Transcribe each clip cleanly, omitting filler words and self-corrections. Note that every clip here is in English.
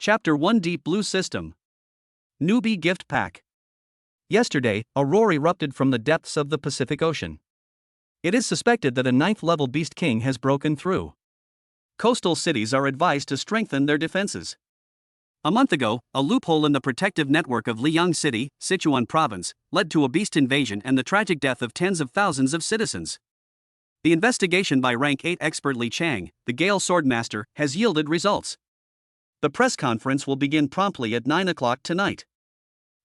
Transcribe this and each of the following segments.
Chapter 1 Deep Blue System. Newbie Gift Pack. Yesterday, a roar erupted from the depths of the Pacific Ocean. It is suspected that a 9th-level Beast King has broken through. Coastal cities are advised to strengthen their defenses. A month ago, a loophole in the protective network of Liang City, Sichuan Province, led to a beast invasion and the tragic death of tens of thousands of citizens. The investigation by Rank 8 expert Li Chang, the Gale Swordmaster, has yielded results. The press conference will begin promptly at 9 o'clock tonight.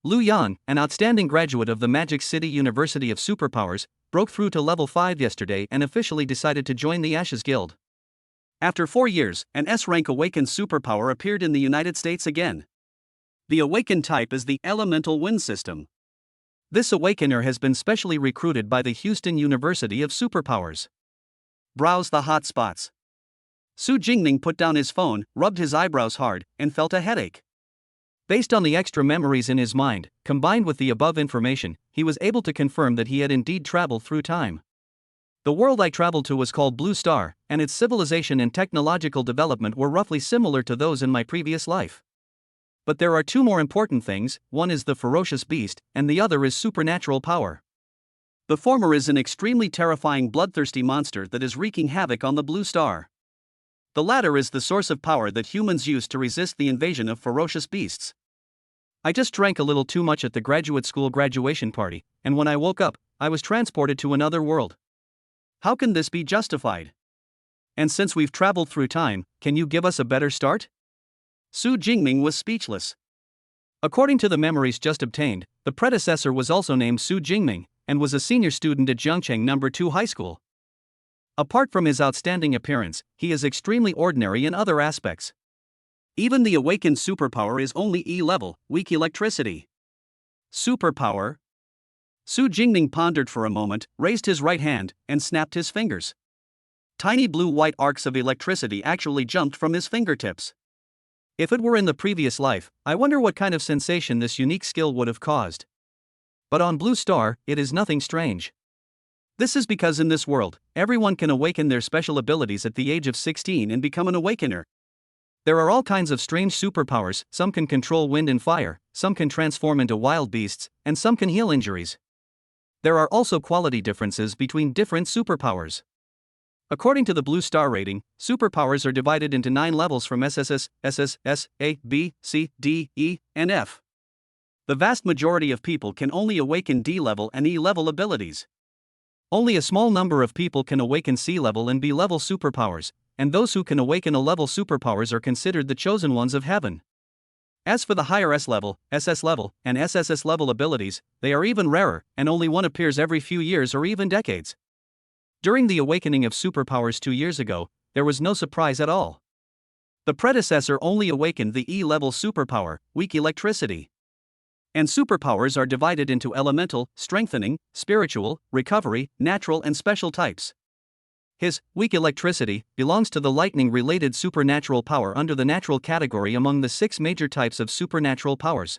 Lu Yan, an outstanding graduate of the Magic City University of Superpowers, broke through to level 5 yesterday and officially decided to join the Ashes Guild. After 4 years, an S-rank awakened superpower appeared in the United States again. The awakened type is the Elemental Wind System. This awakener has been specially recruited by the Houston University of Superpowers. Browse the hot spots. Su Jingning put down his phone, rubbed his eyebrows hard, and felt a headache. Based on the extra memories in his mind, combined with the above information, he was able to confirm that he had indeed traveled through time. The world I traveled to was called Blue Star, and its civilization and technological development were roughly similar to those in my previous life. But there are two more important things: one is the ferocious beast, and the other is supernatural power. The former is an extremely terrifying bloodthirsty monster that is wreaking havoc on the Blue Star. The latter is the source of power that humans use to resist the invasion of ferocious beasts. I just drank a little too much at the graduate school graduation party, and when I woke up, I was transported to another world. How can this be justified? And since we've traveled through time, can you give us a better start? Su Jingming was speechless. According to the memories just obtained, the predecessor was also named Su Jingming, and was a senior student at Zhengcheng No. 2 High School. Apart from his outstanding appearance, he is extremely ordinary in other aspects. Even the awakened superpower is only E-level, weak electricity. Superpower? Su Jingning pondered for a moment, raised his right hand, and snapped his fingers. Tiny blue-white arcs of electricity actually jumped from his fingertips. If it were in the previous life, I wonder what kind of sensation this unique skill would have caused. But on Blue Star, it is nothing strange. This is because in this world, everyone can awaken their special abilities at the age of 16 and become an awakener. There are all kinds of strange superpowers: some can control wind and fire, some can transform into wild beasts, and some can heal injuries. There are also quality differences between different superpowers. According to the Blue Star rating, superpowers are divided into 9 levels from SSS, SS, A, B, C, D, E, and F. The vast majority of people can only awaken D-level and E-level abilities. Only a small number of people can awaken C-level and B-level superpowers, and those who can awaken A-level superpowers are considered the chosen ones of heaven. As for the higher S-level, SS-level, and SSS-level abilities, they are even rarer, and only one appears every few years or even decades. During the awakening of superpowers 2 years ago, there was no surprise at all. The predecessor only awakened the E-level superpower, weak electricity. And superpowers are divided into elemental, strengthening, spiritual, recovery, natural, and special types. His weak electricity belongs to the lightning-related supernatural power under the natural category among the 6 major types of supernatural powers.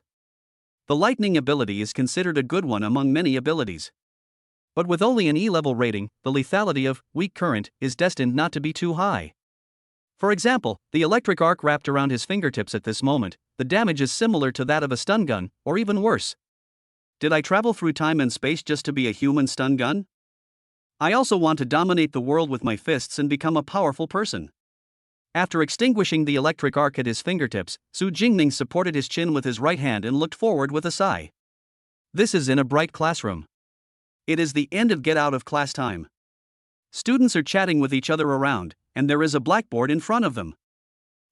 The lightning ability is considered a good one among many abilities. But with only an E-level rating, the lethality of weak current is destined not to be too high. For example, the electric arc wrapped around his fingertips at this moment, the damage is similar to that of a stun gun, or even worse. Did I travel through time and space just to be a human stun gun? I also want to dominate the world with my fists and become a powerful person. After extinguishing the electric arc at his fingertips, Su Jingning supported his chin with his right hand and looked forward with a sigh. This is in a bright classroom. It is the end of get out of class time. Students are chatting with each other around, and there is a blackboard in front of them.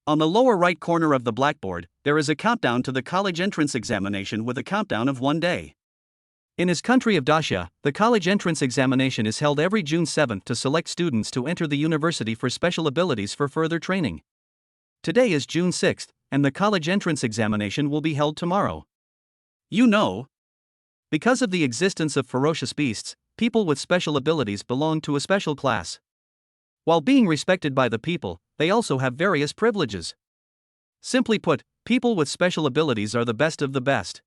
On the lower right corner of the blackboard, there is a countdown to the college entrance examination with a countdown of 1 day. In his country of Dacia, the college entrance examination is held every June 7th to select students to enter the university for special abilities for further training. Today is June 6th, and the college entrance examination will be held tomorrow. You know, because of the existence of ferocious beasts, people with special abilities belong to a special class. While being respected by the people, they also have various privileges. Simply put, people with special abilities are the best of the best.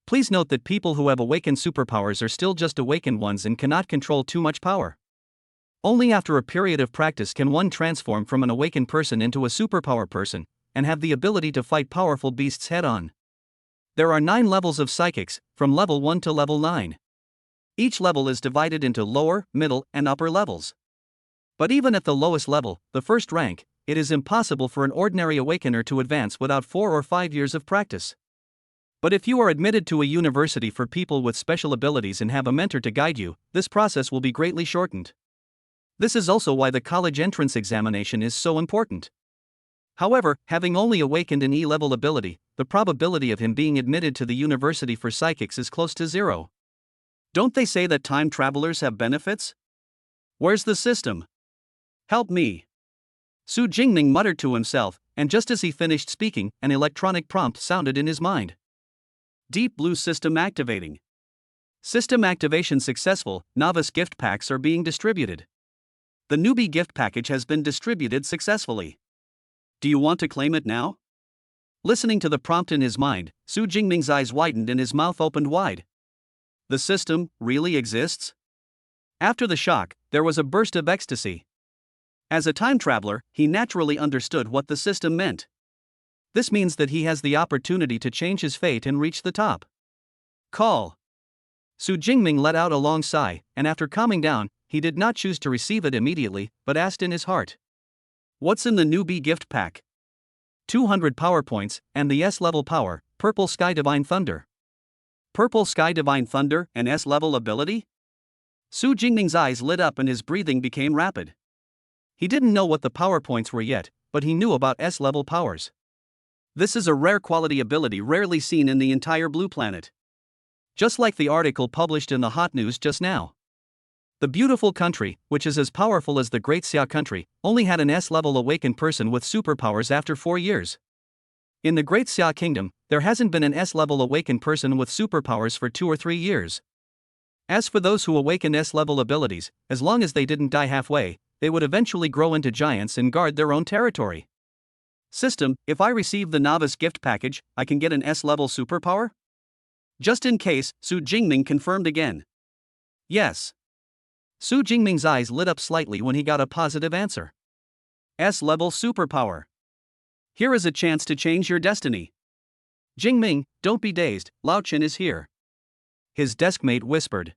Please note that people who have awakened superpowers are still just awakened ones and cannot control too much power. Only after a period of practice can one transform from an awakened person into a superpower person, and have the ability to fight powerful beasts head-on. There are 9 levels of psychics, from level 1 to level 9. Each level is divided into lower, middle, and upper levels. But even at the lowest level, the first rank, it is impossible for an ordinary awakener to advance without 4 or 5 years of practice. But if you are admitted to a university for people with special abilities and have a mentor to guide you, this process will be greatly shortened. This is also why the college entrance examination is so important. However, having only awakened an E-level ability, the probability of him being admitted to the university for psychics is close to 0. Don't they say that time travelers have benefits? Where's the system? Help me. Su Jingming muttered to himself, and just as he finished speaking, an electronic prompt sounded in his mind. Deep Blue System activating. System activation successful, novice gift packs are being distributed. The newbie gift package has been distributed successfully. Do you want to claim it now? Listening to the prompt in his mind, Su Jingming's eyes widened and his mouth opened wide. The system really exists? After the shock, there was a burst of ecstasy. As a time traveler, he naturally understood what the system meant. This means that he has the opportunity to change his fate and reach the top. Call. Su Jingming let out a long sigh, and after calming down, he did not choose to receive it immediately, but asked in his heart. What's in the newbie gift pack? 200 power points, and the S-level power, Purple Sky Divine Thunder. Purple Sky Divine Thunder, an S-level ability? Su Jingming's eyes lit up and his breathing became rapid. He didn't know what the power points were yet, but he knew about S-level powers. This is a rare quality ability rarely seen in the entire Blue Planet. Just like the article published in the Hot News just now. The beautiful country, which is as powerful as the Great Xia country, only had an S-level awakened person with superpowers after 4 years. In the Great Xia Kingdom, there hasn't been an S-level awakened person with superpowers for 2 or 3 years. As for those who awaken S-level abilities, as long as they didn't die halfway, they would eventually grow into giants and guard their own territory. System, if I receive the novice gift package, I can get an S-level superpower? Just in case, Su Jingming confirmed again. Yes. Su Jingming's eyes lit up slightly when he got a positive answer. S-level superpower. Here is a chance to change your destiny. Jingming, don't be dazed, Lao Chen is here. His deskmate whispered.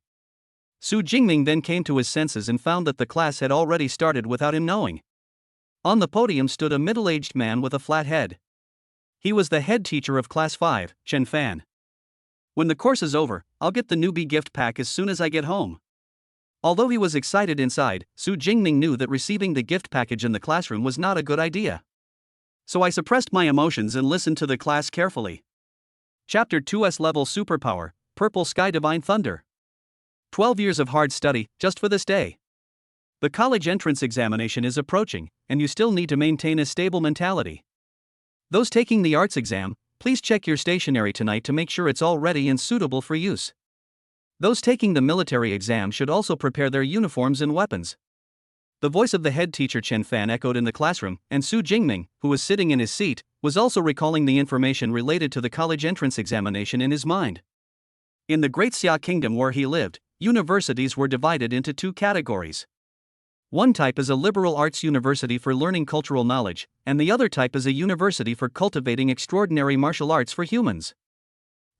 Su Jingming then came to his senses and found that the class had already started without him knowing. On the podium stood a middle-aged man with a flat head. He was the head teacher of Class 5, Chen Fan. When the course is over, I'll get the newbie gift pack as soon as I get home. Although he was excited inside, Su Jingming knew that receiving the gift package in the classroom was not a good idea. So I suppressed my emotions and listened to the class carefully. Chapter 2's level superpower, Purple Sky Divine Thunder. 12 years of hard study, just for this day. The college entrance examination is approaching, and you still need to maintain a stable mentality. Those taking the arts exam, please check your stationery tonight to make sure it's all ready and suitable for use. Those taking the military exam should also prepare their uniforms and weapons. The voice of the head teacher Chen Fan echoed in the classroom, and Su Jingming, who was sitting in his seat, was also recalling the information related to the college entrance examination in his mind. In the Great Xia Kingdom where he lived, universities were divided into 2 categories. One type is a liberal arts university for learning cultural knowledge, and the other type is a university for cultivating extraordinary martial arts for humans.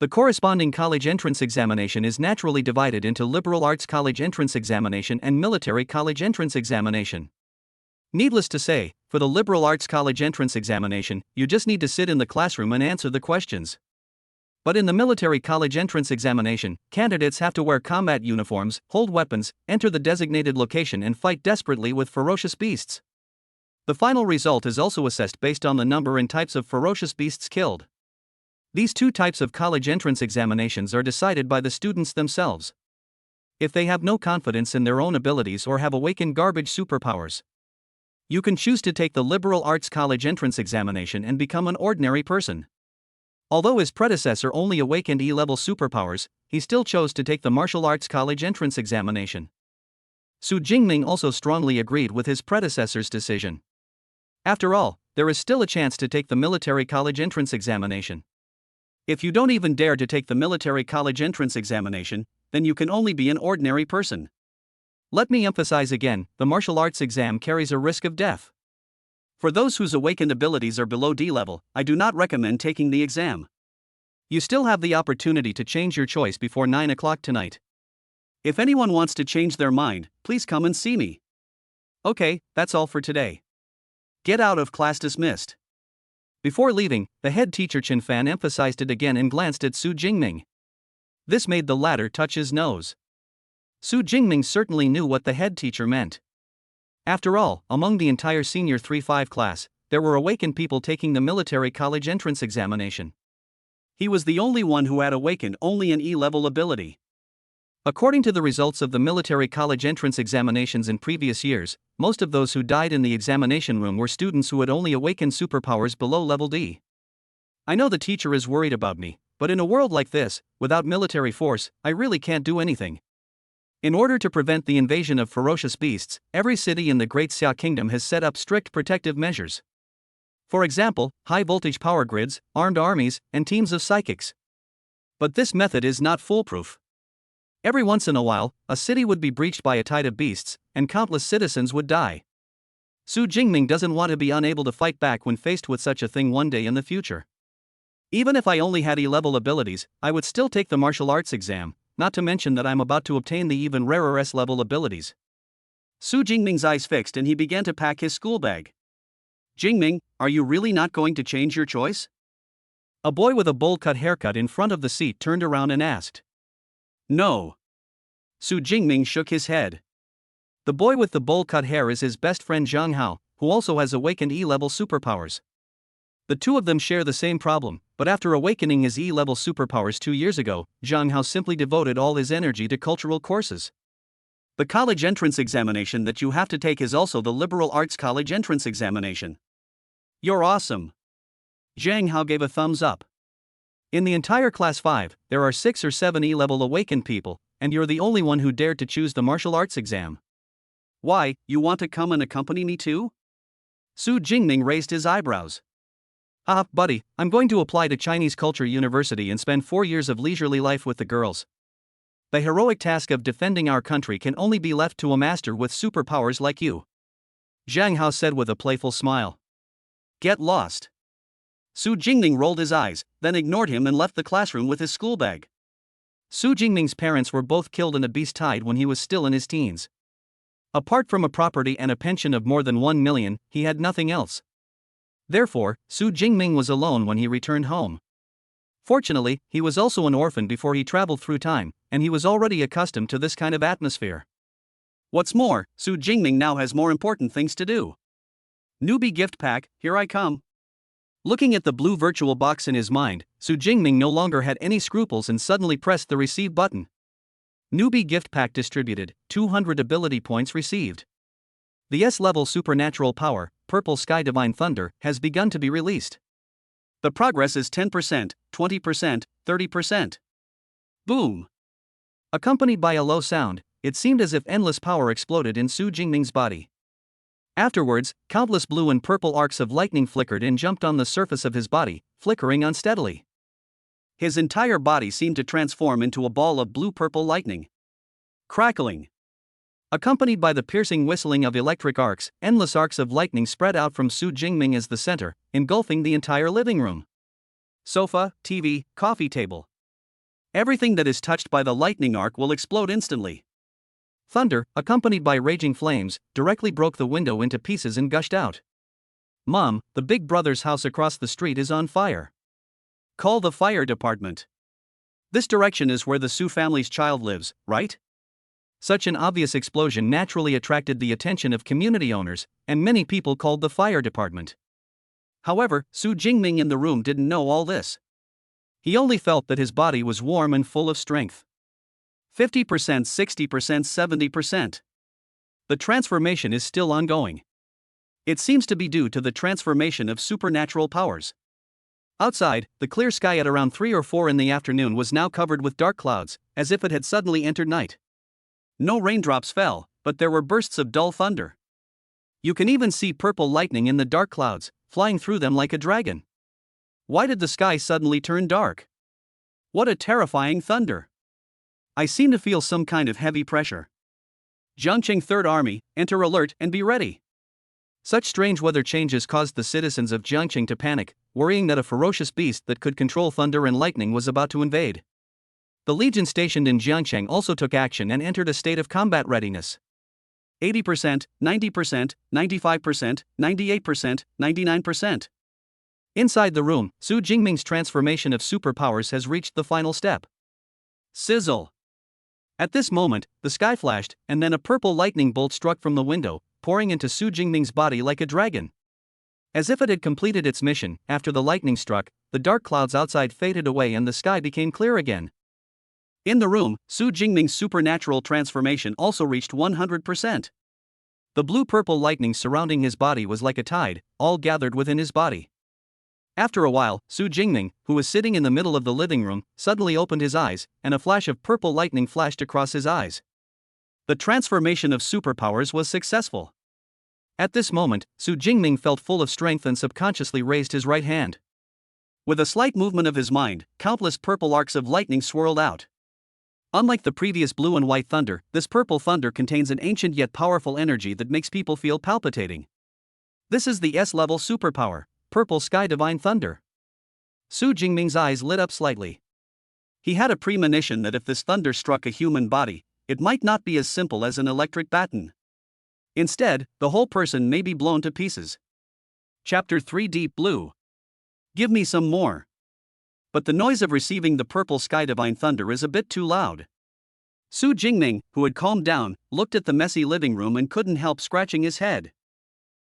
The corresponding college entrance examination is naturally divided into liberal arts college entrance examination and military college entrance examination. Needless to say, for the liberal arts college entrance examination, you just need to sit in the classroom and answer the questions. But in the military college entrance examination, candidates have to wear combat uniforms, hold weapons, enter the designated location and fight desperately with ferocious beasts. The final result is also assessed based on the number and types of ferocious beasts killed. These 2 types of college entrance examinations are decided by the students themselves. If they have no confidence in their own abilities or have awakened garbage superpowers, you can choose to take the liberal arts college entrance examination and become an ordinary person. Although his predecessor only awakened E-level superpowers, he still chose to take the martial arts college entrance examination. Su Jingming also strongly agreed with his predecessor's decision. After all, there is still a chance to take the military college entrance examination. If you don't even dare to take the military college entrance examination, then you can only be an ordinary person. Let me emphasize again, the martial arts exam carries a risk of death. For those whose awakened abilities are below D level, I do not recommend taking the exam. You still have the opportunity to change your choice before 9 o'clock tonight. If anyone wants to change their mind, please come and see me. Okay, that's all for today. Get out of class dismissed. Before leaving, the head teacher Chen Fan emphasized it again and glanced at Su Jingming. This made the latter touch his nose. Su Jingming certainly knew what the head teacher meant. After all, among the entire senior 3-5 class, there were awakened people taking the military college entrance examination. He was the only one who had awakened only an E-level ability. According to the results of the military college entrance examinations in previous years, most of those who died in the examination room were students who had only awakened superpowers below level D. I know the teacher is worried about me, but in a world like this, without military force, I really can't do anything. In order to prevent the invasion of ferocious beasts, every city in the Great Xia Kingdom has set up strict protective measures. For example, high-voltage power grids, armed armies, and teams of psychics. But this method is not foolproof. Every once in a while, a city would be breached by a tide of beasts, and countless citizens would die. Su Jingming doesn't want to be unable to fight back when faced with such a thing one day in the future. Even if I only had E-level abilities, I would still take the martial arts exam, not to mention that I'm about to obtain the even rarer S-level abilities. Su Jingming's eyes fixed and he began to pack his school bag. Jingming, are you really not going to change your choice? A boy with a bowl-cut haircut in front of the seat turned around and asked. No. Su Jingming shook his head. The boy with the bowl-cut hair is his best friend Zhang Hao, who also has awakened E-level superpowers. The two of them share the same problem, but after awakening his E-level superpowers 2 years ago, Zhang Hao simply devoted all his energy to cultural courses. The college entrance examination that you have to take is also the liberal arts college entrance examination. You're awesome. Zhang Hao gave a thumbs up. In the entire Class 5, there are 6 or 7 E-level awakened people, and you're the only one who dared to choose the martial arts exam. Why, you want to come and accompany me too? Su Jingming raised his eyebrows. Buddy, I'm going to apply to Chinese Culture University and spend 4 years of leisurely life with the girls. The heroic task of defending our country can only be left to a master with superpowers like you. Zhang Hao said with a playful smile. Get lost. Su Jingming rolled his eyes, then ignored him and left the classroom with his school bag. Su Jingming's parents were both killed in a beast tide when he was still in his teens. Apart from a property and a pension of more than 1 million, he had nothing else. Therefore, Su Jingming was alone when he returned home. Fortunately, he was also an orphan before he traveled through time, and he was already accustomed to this kind of atmosphere. What's more, Su Jingming now has more important things to do. Newbie gift pack, here I come. Looking at the blue virtual box in his mind, Su Jingming no longer had any scruples and suddenly pressed the receive button. Newbie gift pack distributed, 200 ability points received. The S-level supernatural power, Purple Sky Divine Thunder, has begun to be released. The progress is 10%, 20%, 30%. Boom! Accompanied by a low sound, it seemed as if endless power exploded in Su Jingming's body. Afterwards, countless blue and purple arcs of lightning flickered and jumped on the surface of his body, flickering unsteadily. His entire body seemed to transform into a ball of blue-purple lightning. Crackling. Accompanied by the piercing whistling of electric arcs, endless arcs of lightning spread out from Su Jingming as the center, engulfing the entire living room. Sofa, TV, coffee table. Everything that is touched by the lightning arc will explode instantly. Thunder, accompanied by raging flames, directly broke the window into pieces and gushed out. Mom, the big brother's house across the street is on fire. Call the fire department. This direction is where the Su family's child lives, right? Such an obvious explosion naturally attracted the attention of community owners, and many people called the fire department. However, Su Jingming in the room didn't know all this. He only felt that his body was warm and full of strength. 50%, 60%, 70%. The transformation is still ongoing. It seems to be due to the transformation of supernatural powers. Outside, the clear sky at around 3 or 4 in the afternoon was now covered with dark clouds, as if it had suddenly entered night. No raindrops fell, but there were bursts of dull thunder. You can even see purple lightning in the dark clouds, flying through them like a dragon. Why did the sky suddenly turn dark? What a terrifying thunder! I seem to feel some kind of heavy pressure. Jiangqing Third Army, enter alert and be ready. Such strange weather changes caused the citizens of Jiangqing to panic, worrying that a ferocious beast that could control thunder and lightning was about to invade. The legion stationed in Jiangcheng also took action and entered a state of combat readiness. 80%, 90%, 95%, 98%, 99%. Inside the room, Su Jingming's transformation of superpowers has reached the final step. Sizzle! At this moment, the sky flashed, and then a purple lightning bolt struck from the window, pouring into Su Jingming's body like a dragon. As if it had completed its mission, after the lightning struck, the dark clouds outside faded away and the sky became clear again. In the room, Su Jingming's supernatural transformation also reached 100%. The blue-purple lightning surrounding his body was like a tide, all gathered within his body. After a while, Su Jingming, who was sitting in the middle of the living room, suddenly opened his eyes, and a flash of purple lightning flashed across his eyes. The transformation of superpowers was successful. At this moment, Su Jingming felt full of strength and subconsciously raised his right hand. With a slight movement of his mind, countless purple arcs of lightning swirled out. Unlike the previous blue and white thunder, this purple thunder contains an ancient yet powerful energy that makes people feel palpitating. This is the S-level superpower, Purple Sky Divine Thunder. Su Jingming's eyes lit up slightly. He had a premonition that if this thunder struck a human body, it might not be as simple as an electric baton. Instead, the whole person may be blown to pieces. Chapter 3 Deep Blue. Give me some more. But the noise of receiving the Purple Sky Divine Thunder is a bit too loud. Su Jingming, who had calmed down, looked at the messy living room and couldn't help scratching his head.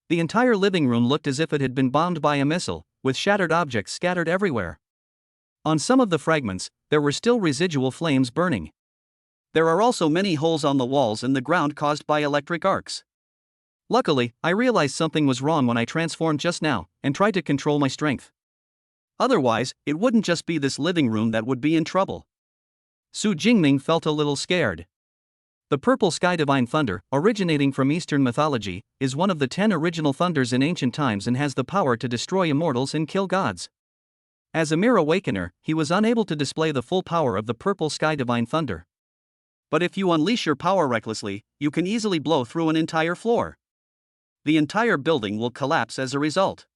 The entire living room looked as if it had been bombed by a missile, with shattered objects scattered everywhere. On some of the fragments, there were still residual flames burning. There are also many holes on the walls and the ground caused by electric arcs. Luckily, I realized something was wrong when I transformed just now, and tried to control my strength. Otherwise, it wouldn't just be this living room that would be in trouble. Su Jingming felt a little scared. The Purple Sky Divine Thunder, originating from Eastern mythology, is one of the 10 original thunders in ancient times and has the power to destroy immortals and kill gods. As a mere awakener, he was unable to display the full power of the Purple Sky Divine Thunder. But if you unleash your power recklessly, you can easily blow through an entire floor. The entire building will collapse as a result.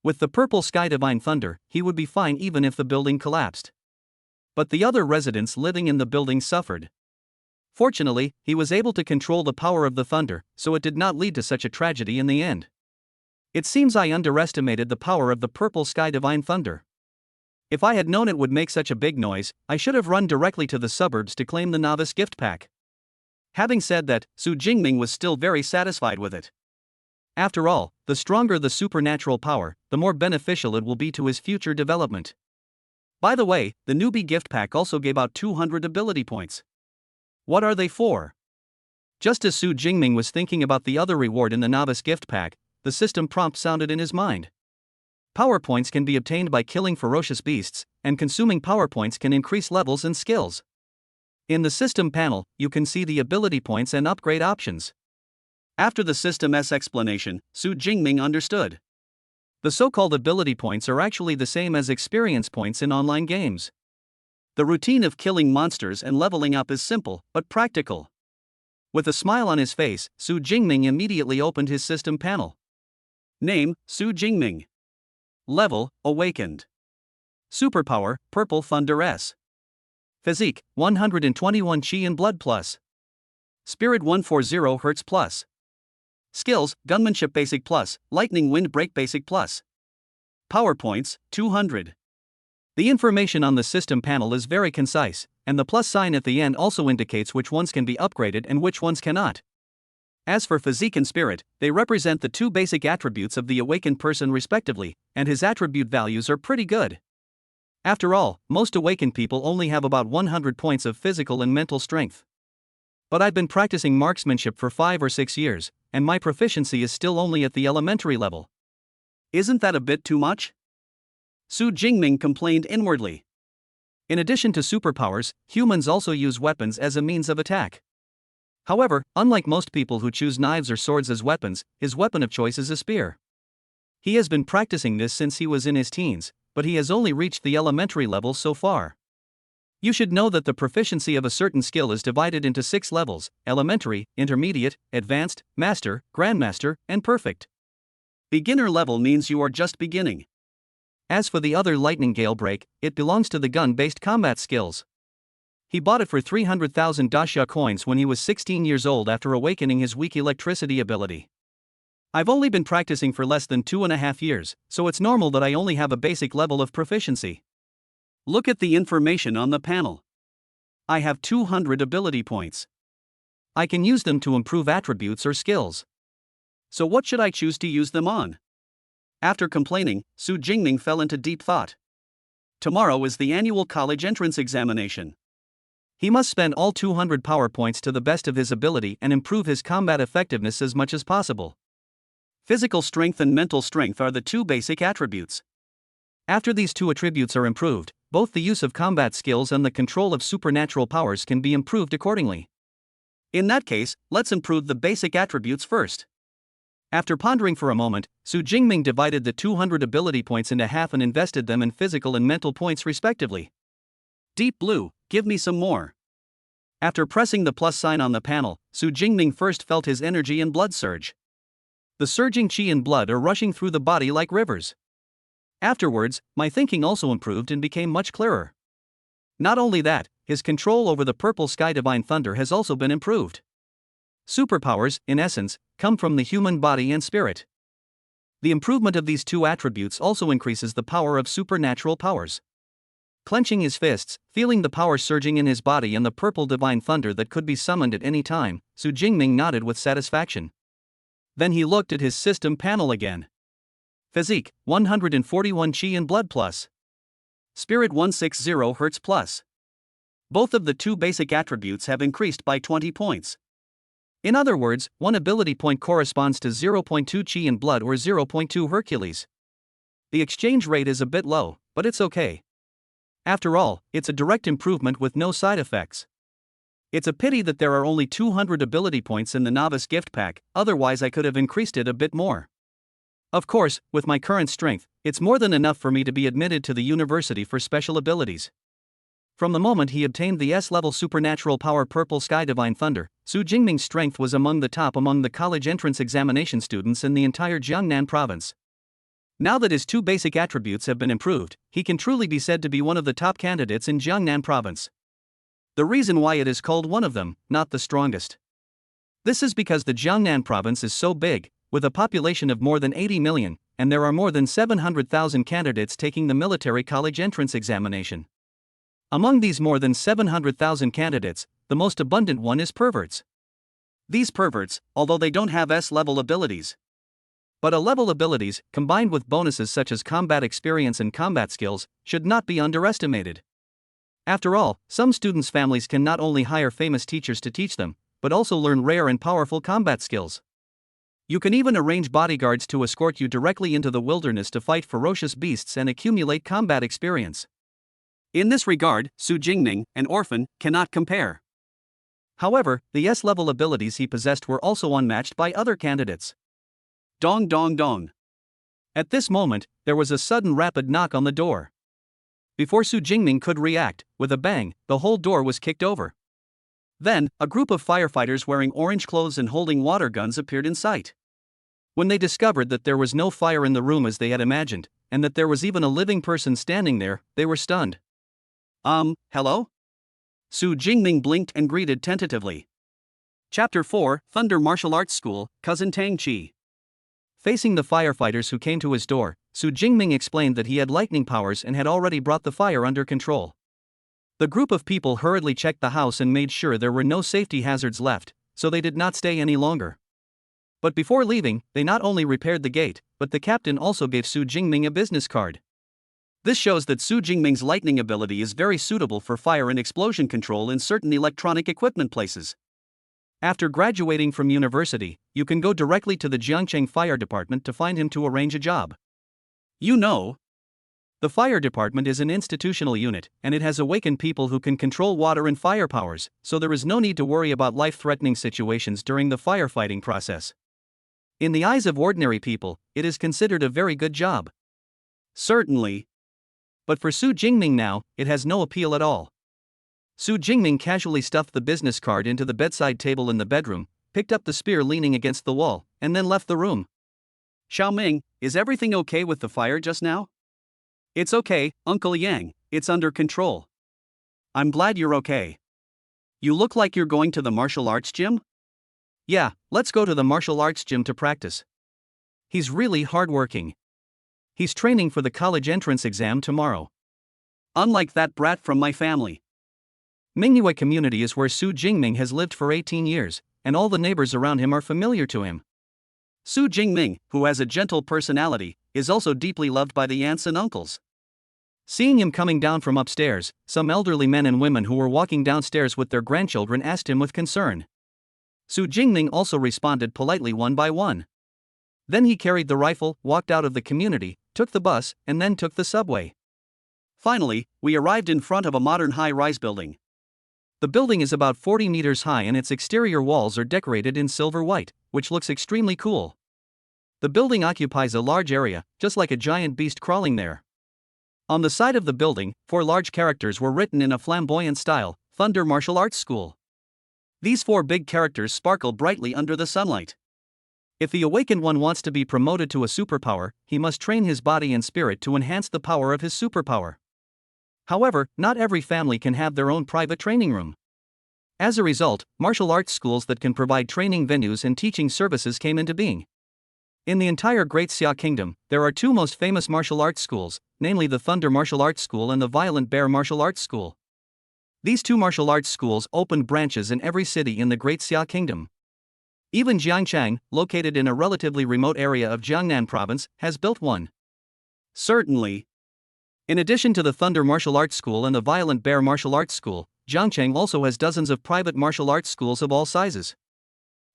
With the Purple Sky Divine Thunder, he would be fine even if the building collapsed. But the other residents living in the building suffered. Fortunately, he was able to control the power of the thunder, so it did not lead to such a tragedy in the end. It seems I underestimated the power of the Purple Sky Divine Thunder. If I had known it would make such a big noise, I should have run directly to the suburbs to claim the novice gift pack. Having said that, Su Jingming was still very satisfied with it. After all, the stronger the supernatural power, the more beneficial it will be to his future development. By the way, the newbie gift pack also gave out 200 ability points. What are they for? Just as Su Jingming was thinking about the other reward in the novice gift pack, the system prompt sounded in his mind. Power points can be obtained by killing ferocious beasts, and consuming power points can increase levels and skills. In the system panel, you can see the ability points and upgrade options. After the system's explanation, Su Jingming understood. The so-called ability points are actually the same as experience points in online games. The routine of killing monsters and leveling up is simple, but practical. With a smile on his face, Su Jingming immediately opened his system panel. Name, Su Jingming. Level, Awakened. Superpower, Purple Thunder S. Physique, 121 Chi and Blood Plus. Spirit 140 Hz Plus. Skills, Gunmanship Basic Plus, Lightning Wind Break Basic Plus. Power points, 200. The information on the system panel is very concise, and the plus sign at the end also indicates which ones can be upgraded and which ones cannot. As for physique and spirit, they represent the two basic attributes of the awakened person respectively, and his attribute values are pretty good. After all, most awakened people only have about 100 points of physical and mental strength. But I've been practicing marksmanship for 5 or 6 years, and my proficiency is still only at the elementary level. Isn't that a bit too much? Su Jingming complained inwardly. In addition to superpowers, humans also use weapons as a means of attack. However, unlike most people who choose knives or swords as weapons, his weapon of choice is a spear. He has been practicing this since he was in his teens, but he has only reached the elementary level so far. You should know that the proficiency of a certain skill is divided into 6 levels: elementary, intermediate, advanced, master, grandmaster, and perfect. Beginner level means you are just beginning. As for the other lightning gale break, it belongs to the gun-based combat skills. He bought it for 300,000 Dasha coins when he was 16 years old after awakening his weak electricity ability. I've only been practicing for less than 2.5 years, so it's normal that I only have a basic level of proficiency. Look at the information on the panel. I have 200 ability points. I can use them to improve attributes or skills. So what should I choose to use them on? After complaining, Su Jingming fell into deep thought. Tomorrow is the annual college entrance examination. He must spend all 200 power points to the best of his ability and improve his combat effectiveness as much as possible. Physical strength and mental strength are the two basic attributes. After these two attributes are improved, both the use of combat skills and the control of supernatural powers can be improved accordingly. In that case, let's improve the basic attributes first. After pondering for a moment, Su Jingming divided the 200 ability points into half and invested them in physical and mental points respectively. Deep Blue, give me some more. After pressing the plus sign on the panel, Su Jingming first felt his energy and blood surge. The surging chi and blood are rushing through the body like rivers. Afterwards, my thinking also improved and became much clearer. Not only that, his control over the purple sky divine thunder has also been improved. Superpowers, in essence, come from the human body and spirit. The improvement of these two attributes also increases the power of supernatural powers. Clenching his fists, feeling the power surging in his body and the purple divine thunder that could be summoned at any time, Su Jingming nodded with satisfaction. Then he looked at his system panel again. Physique, 141 Chi and blood plus. Spirit 160 Hz plus. Both of the two basic attributes have increased by 20 points. In other words, one ability point corresponds to 0.2 Chi and blood or 0.2 Hercules. The exchange rate is a bit low, but it's okay. After all, it's a direct improvement with no side effects. It's a pity that there are only 200 ability points in the novice gift pack, otherwise I could have increased it a bit more. Of course, with my current strength, it's more than enough for me to be admitted to the university for special abilities. From the moment he obtained the S-level supernatural power Purple Sky Divine Thunder, Su Jingming's strength was among the top among the college entrance examination students in the entire Jiangnan province. Now that his two basic attributes have been improved, he can truly be said to be one of the top candidates in Jiangnan province. The reason why it is called one of them, not the strongest. This is because the Jiangnan province is so big, with a population of more than 80 million, and there are more than 700,000 candidates taking the military college entrance examination. Among these more than 700,000 candidates, the most abundant one is perverts. These perverts, although they don't have S-level abilities, but A-level abilities, combined with bonuses such as combat experience and combat skills, should not be underestimated. After all, some students' families can not only hire famous teachers to teach them, but also learn rare and powerful combat skills. You can even arrange bodyguards to escort you directly into the wilderness to fight ferocious beasts and accumulate combat experience. In this regard, Su Jingming, an orphan, cannot compare. However, the S-level abilities he possessed were also unmatched by other candidates. Dong dong dong. At this moment, there was a sudden rapid knock on the door. Before Su Jingming could react, with a bang, the whole door was kicked over. Then, a group of firefighters wearing orange clothes and holding water guns appeared in sight. When they discovered that there was no fire in the room as they had imagined, and that there was even a living person standing there, they were stunned. Hello? Su Jingming blinked and greeted tentatively. Chapter 4, Thunder Martial Arts School, Cousin Tang Chi. Facing the firefighters who came to his door, Su Jingming explained that he had lightning powers and had already brought the fire under control. The group of people hurriedly checked the house and made sure there were no safety hazards left, so they did not stay any longer. But before leaving, they not only repaired the gate, but the captain also gave Su Jingming a business card. This shows that Su Jingming's lightning ability is very suitable for fire and explosion control in certain electronic equipment places. After graduating from university, you can go directly to the Jiangcheng Fire Department to find him to arrange a job. You know, the fire department is an institutional unit, and it has awakened people who can control water and fire powers, so there is no need to worry about life-threatening situations during the firefighting process. In the eyes of ordinary people, it is considered a very good job. Certainly. But for Su Jingming now, it has no appeal at all. Su Jingming casually stuffed the business card into the bedside table in the bedroom, picked up the spear leaning against the wall, and then left the room. Xiaoming, is everything okay with the fire just now? It's okay, Uncle Yang, it's under control. I'm glad you're okay. You look like you're going to the martial arts gym? Yeah, let's go to the martial arts gym to practice. He's really hardworking. He's training for the college entrance exam tomorrow. Unlike that brat from my family. Mingyue community is where Su Jingming has lived for 18 years, and all the neighbors around him are familiar to him. Su Jingming, who has a gentle personality, is also deeply loved by the aunts and uncles. Seeing him coming down from upstairs, some elderly men and women who were walking downstairs with their grandchildren asked him with concern. Su Jingming also responded politely one by one. Then he carried the rifle, walked out of the community, took the bus, and then took the subway. Finally, we arrived in front of a modern high-rise building. The building is about 40 meters high and its exterior walls are decorated in silver white, which looks extremely cool. The building occupies a large area, just like a giant beast crawling there. On the side of the building, 4 large characters were written in a flamboyant style: Thunder Martial Arts School. These 4 big characters sparkle brightly under the sunlight. If the awakened one wants to be promoted to a superpower, he must train his body and spirit to enhance the power of his superpower. However, not every family can have their own private training room. As a result, martial arts schools that can provide training venues and teaching services came into being. In the entire Great Xia Kingdom, there are 2 most famous martial arts schools, namely the Thunder Martial Arts School and the Violent Bear Martial Arts School. These 2 martial arts schools opened branches in every city in the Great Xia Kingdom. Even Jiangchang, located in a relatively remote area of Jiangnan Province, has built one. Certainly. In addition to the Thunder Martial Arts School and the Violent Bear Martial Arts School, Jiangchang also has dozens of private martial arts schools of all sizes.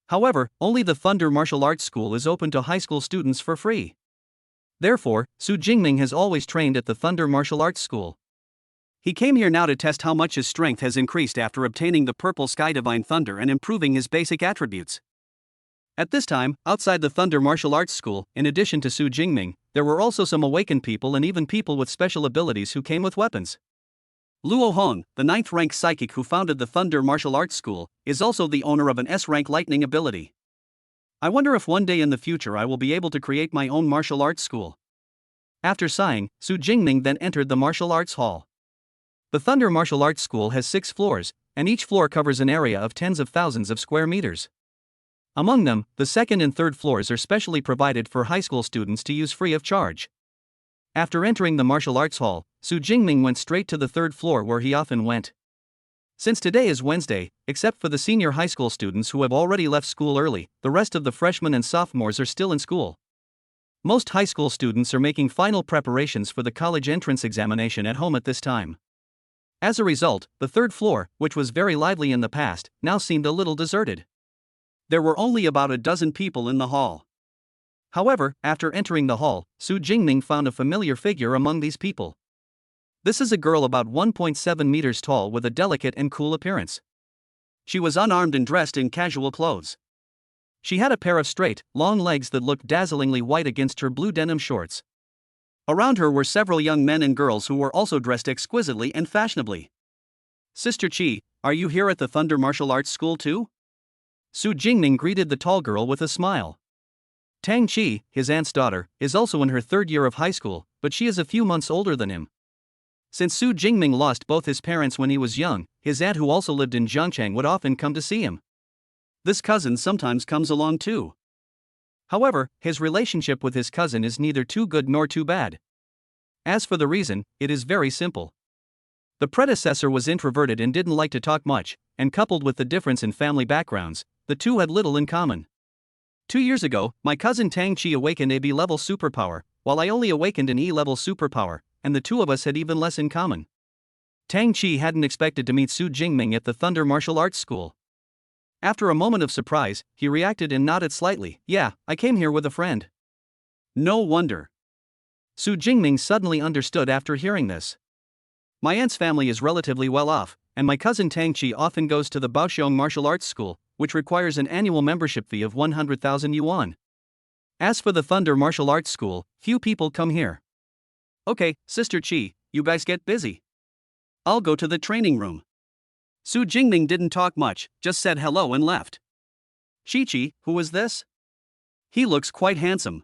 However, only the Thunder Martial Arts School is open to high school students for free. Therefore, Su Jingming has always trained at the Thunder Martial Arts School. He came here now to test how much his strength has increased after obtaining the Purple Sky Divine Thunder and improving his basic attributes. At this time, outside the Thunder Martial Arts School, in addition to Su Jingming, there were also some awakened people and even people with special abilities who came with weapons. Luo Hong, the 9th-rank psychic who founded the Thunder Martial Arts School, is also the owner of an S-rank lightning ability. I wonder if one day in the future I will be able to create my own martial arts school. After sighing, Su Jingming then entered the martial arts hall. The Thunder Martial Arts School has 6 floors, and each floor covers an area of tens of thousands of square meters. Among them, the 2nd and 3rd floors are specially provided for high school students to use free of charge. After entering the martial arts hall, Su Jingming went straight to the 3rd floor where he often went. Since today is Wednesday, except for the senior high school students who have already left school early, the rest of the freshmen and sophomores are still in school. Most high school students are making final preparations for the college entrance examination at home at this time. As a result, the 3rd floor, which was very lively in the past, now seemed a little deserted. There were only about a dozen people in the hall. However, after entering the hall, Su Jingming found a familiar figure among these people. This is a girl about 1.7 meters tall with a delicate and cool appearance. She was unarmed and dressed in casual clothes. She had a pair of straight, long legs that looked dazzlingly white against her blue denim shorts. Around her were several young men and girls who were also dressed exquisitely and fashionably. Sister Chi, are you here at the Thunder Martial Arts School too? Su Jingming greeted the tall girl with a smile. Tang Chi, his aunt's daughter, is also in her 3rd year of high school, but she is a few months older than him. Since Su Jingming lost both his parents when he was young, his aunt who also lived in Jiangchang would often come to see him. This cousin sometimes comes along too. However, his relationship with his cousin is neither too good nor too bad. As for the reason, it is very simple. The predecessor was introverted and didn't like to talk much, and coupled with the difference in family backgrounds, the two had little in common. 2 years ago, my cousin Tang Chi awakened a B-level superpower, while I only awakened an E-level superpower, and the two of us had even less in common. Tang Chi hadn't expected to meet Su Jingming at the Thunder Martial Arts School. After a moment of surprise, he reacted and nodded slightly. Yeah, I came here with a friend. No wonder. Su Jingming suddenly understood after hearing this. My aunt's family is relatively well off, and my cousin Tang Chi often goes to the Baoxiong Martial Arts School, which requires an annual membership fee of 100,000 yuan. As for the Thunder Martial Arts School, few people come here. Okay, Sister Chi, you guys get busy. I'll go to the training room. Su Jingming didn't talk much, just said hello and left. Chi-Chi, who is this? He looks quite handsome.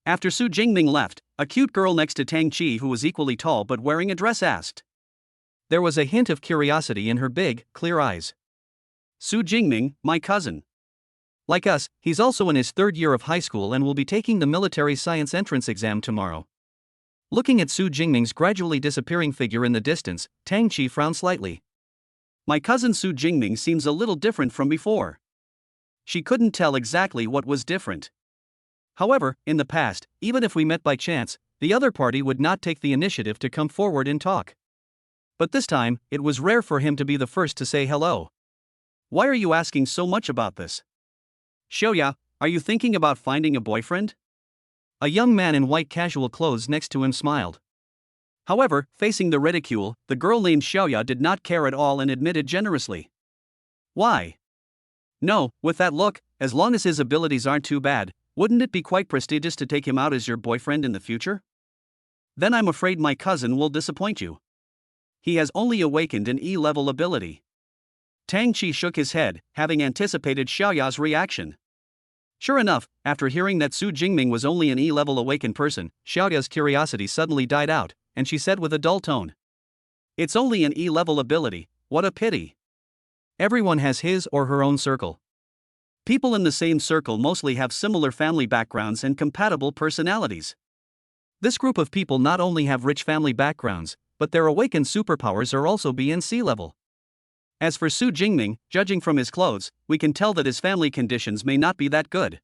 After Su Jingming left, a cute girl next to Tang Chi who was equally tall but wearing a dress asked. There was a hint of curiosity in her big, clear eyes. Su Jingming, my cousin. Like us, he's also in his third year of high school and will be taking the military science entrance exam tomorrow. Looking at Su Jingming's gradually disappearing figure in the distance, Tang Chi frowned slightly. My cousin Su Jingming seems a little different from before. She couldn't tell exactly what was different. However, in the past, even if we met by chance, the other party would not take the initiative to come forward and talk. But this time, it was rare for him to be the first to say hello. Why are you asking so much about this? Xiaoya, are you thinking about finding a boyfriend? A young man in white casual clothes next to him smiled. However, facing the ridicule, the girl named Xiaoya did not care at all and admitted generously. Why? No, with that look, as long as his abilities aren't too bad, wouldn't it be quite prestigious to take him out as your boyfriend in the future? Then I'm afraid my cousin will disappoint you. He has only awakened an E-level ability. Tang Chi shook his head, having anticipated Xiaoya's reaction. Sure enough, after hearing that Su Jingming was only an E-level awakened person, Xiaoya's curiosity suddenly died out, and she said with a dull tone. It's only an E-level ability, what a pity. Everyone has his or her own circle. People in the same circle mostly have similar family backgrounds and compatible personalities. This group of people not only have rich family backgrounds, but their awakened superpowers are also BNC level. As for Su Jingming, judging from his clothes, we can tell that his family conditions may not be that good.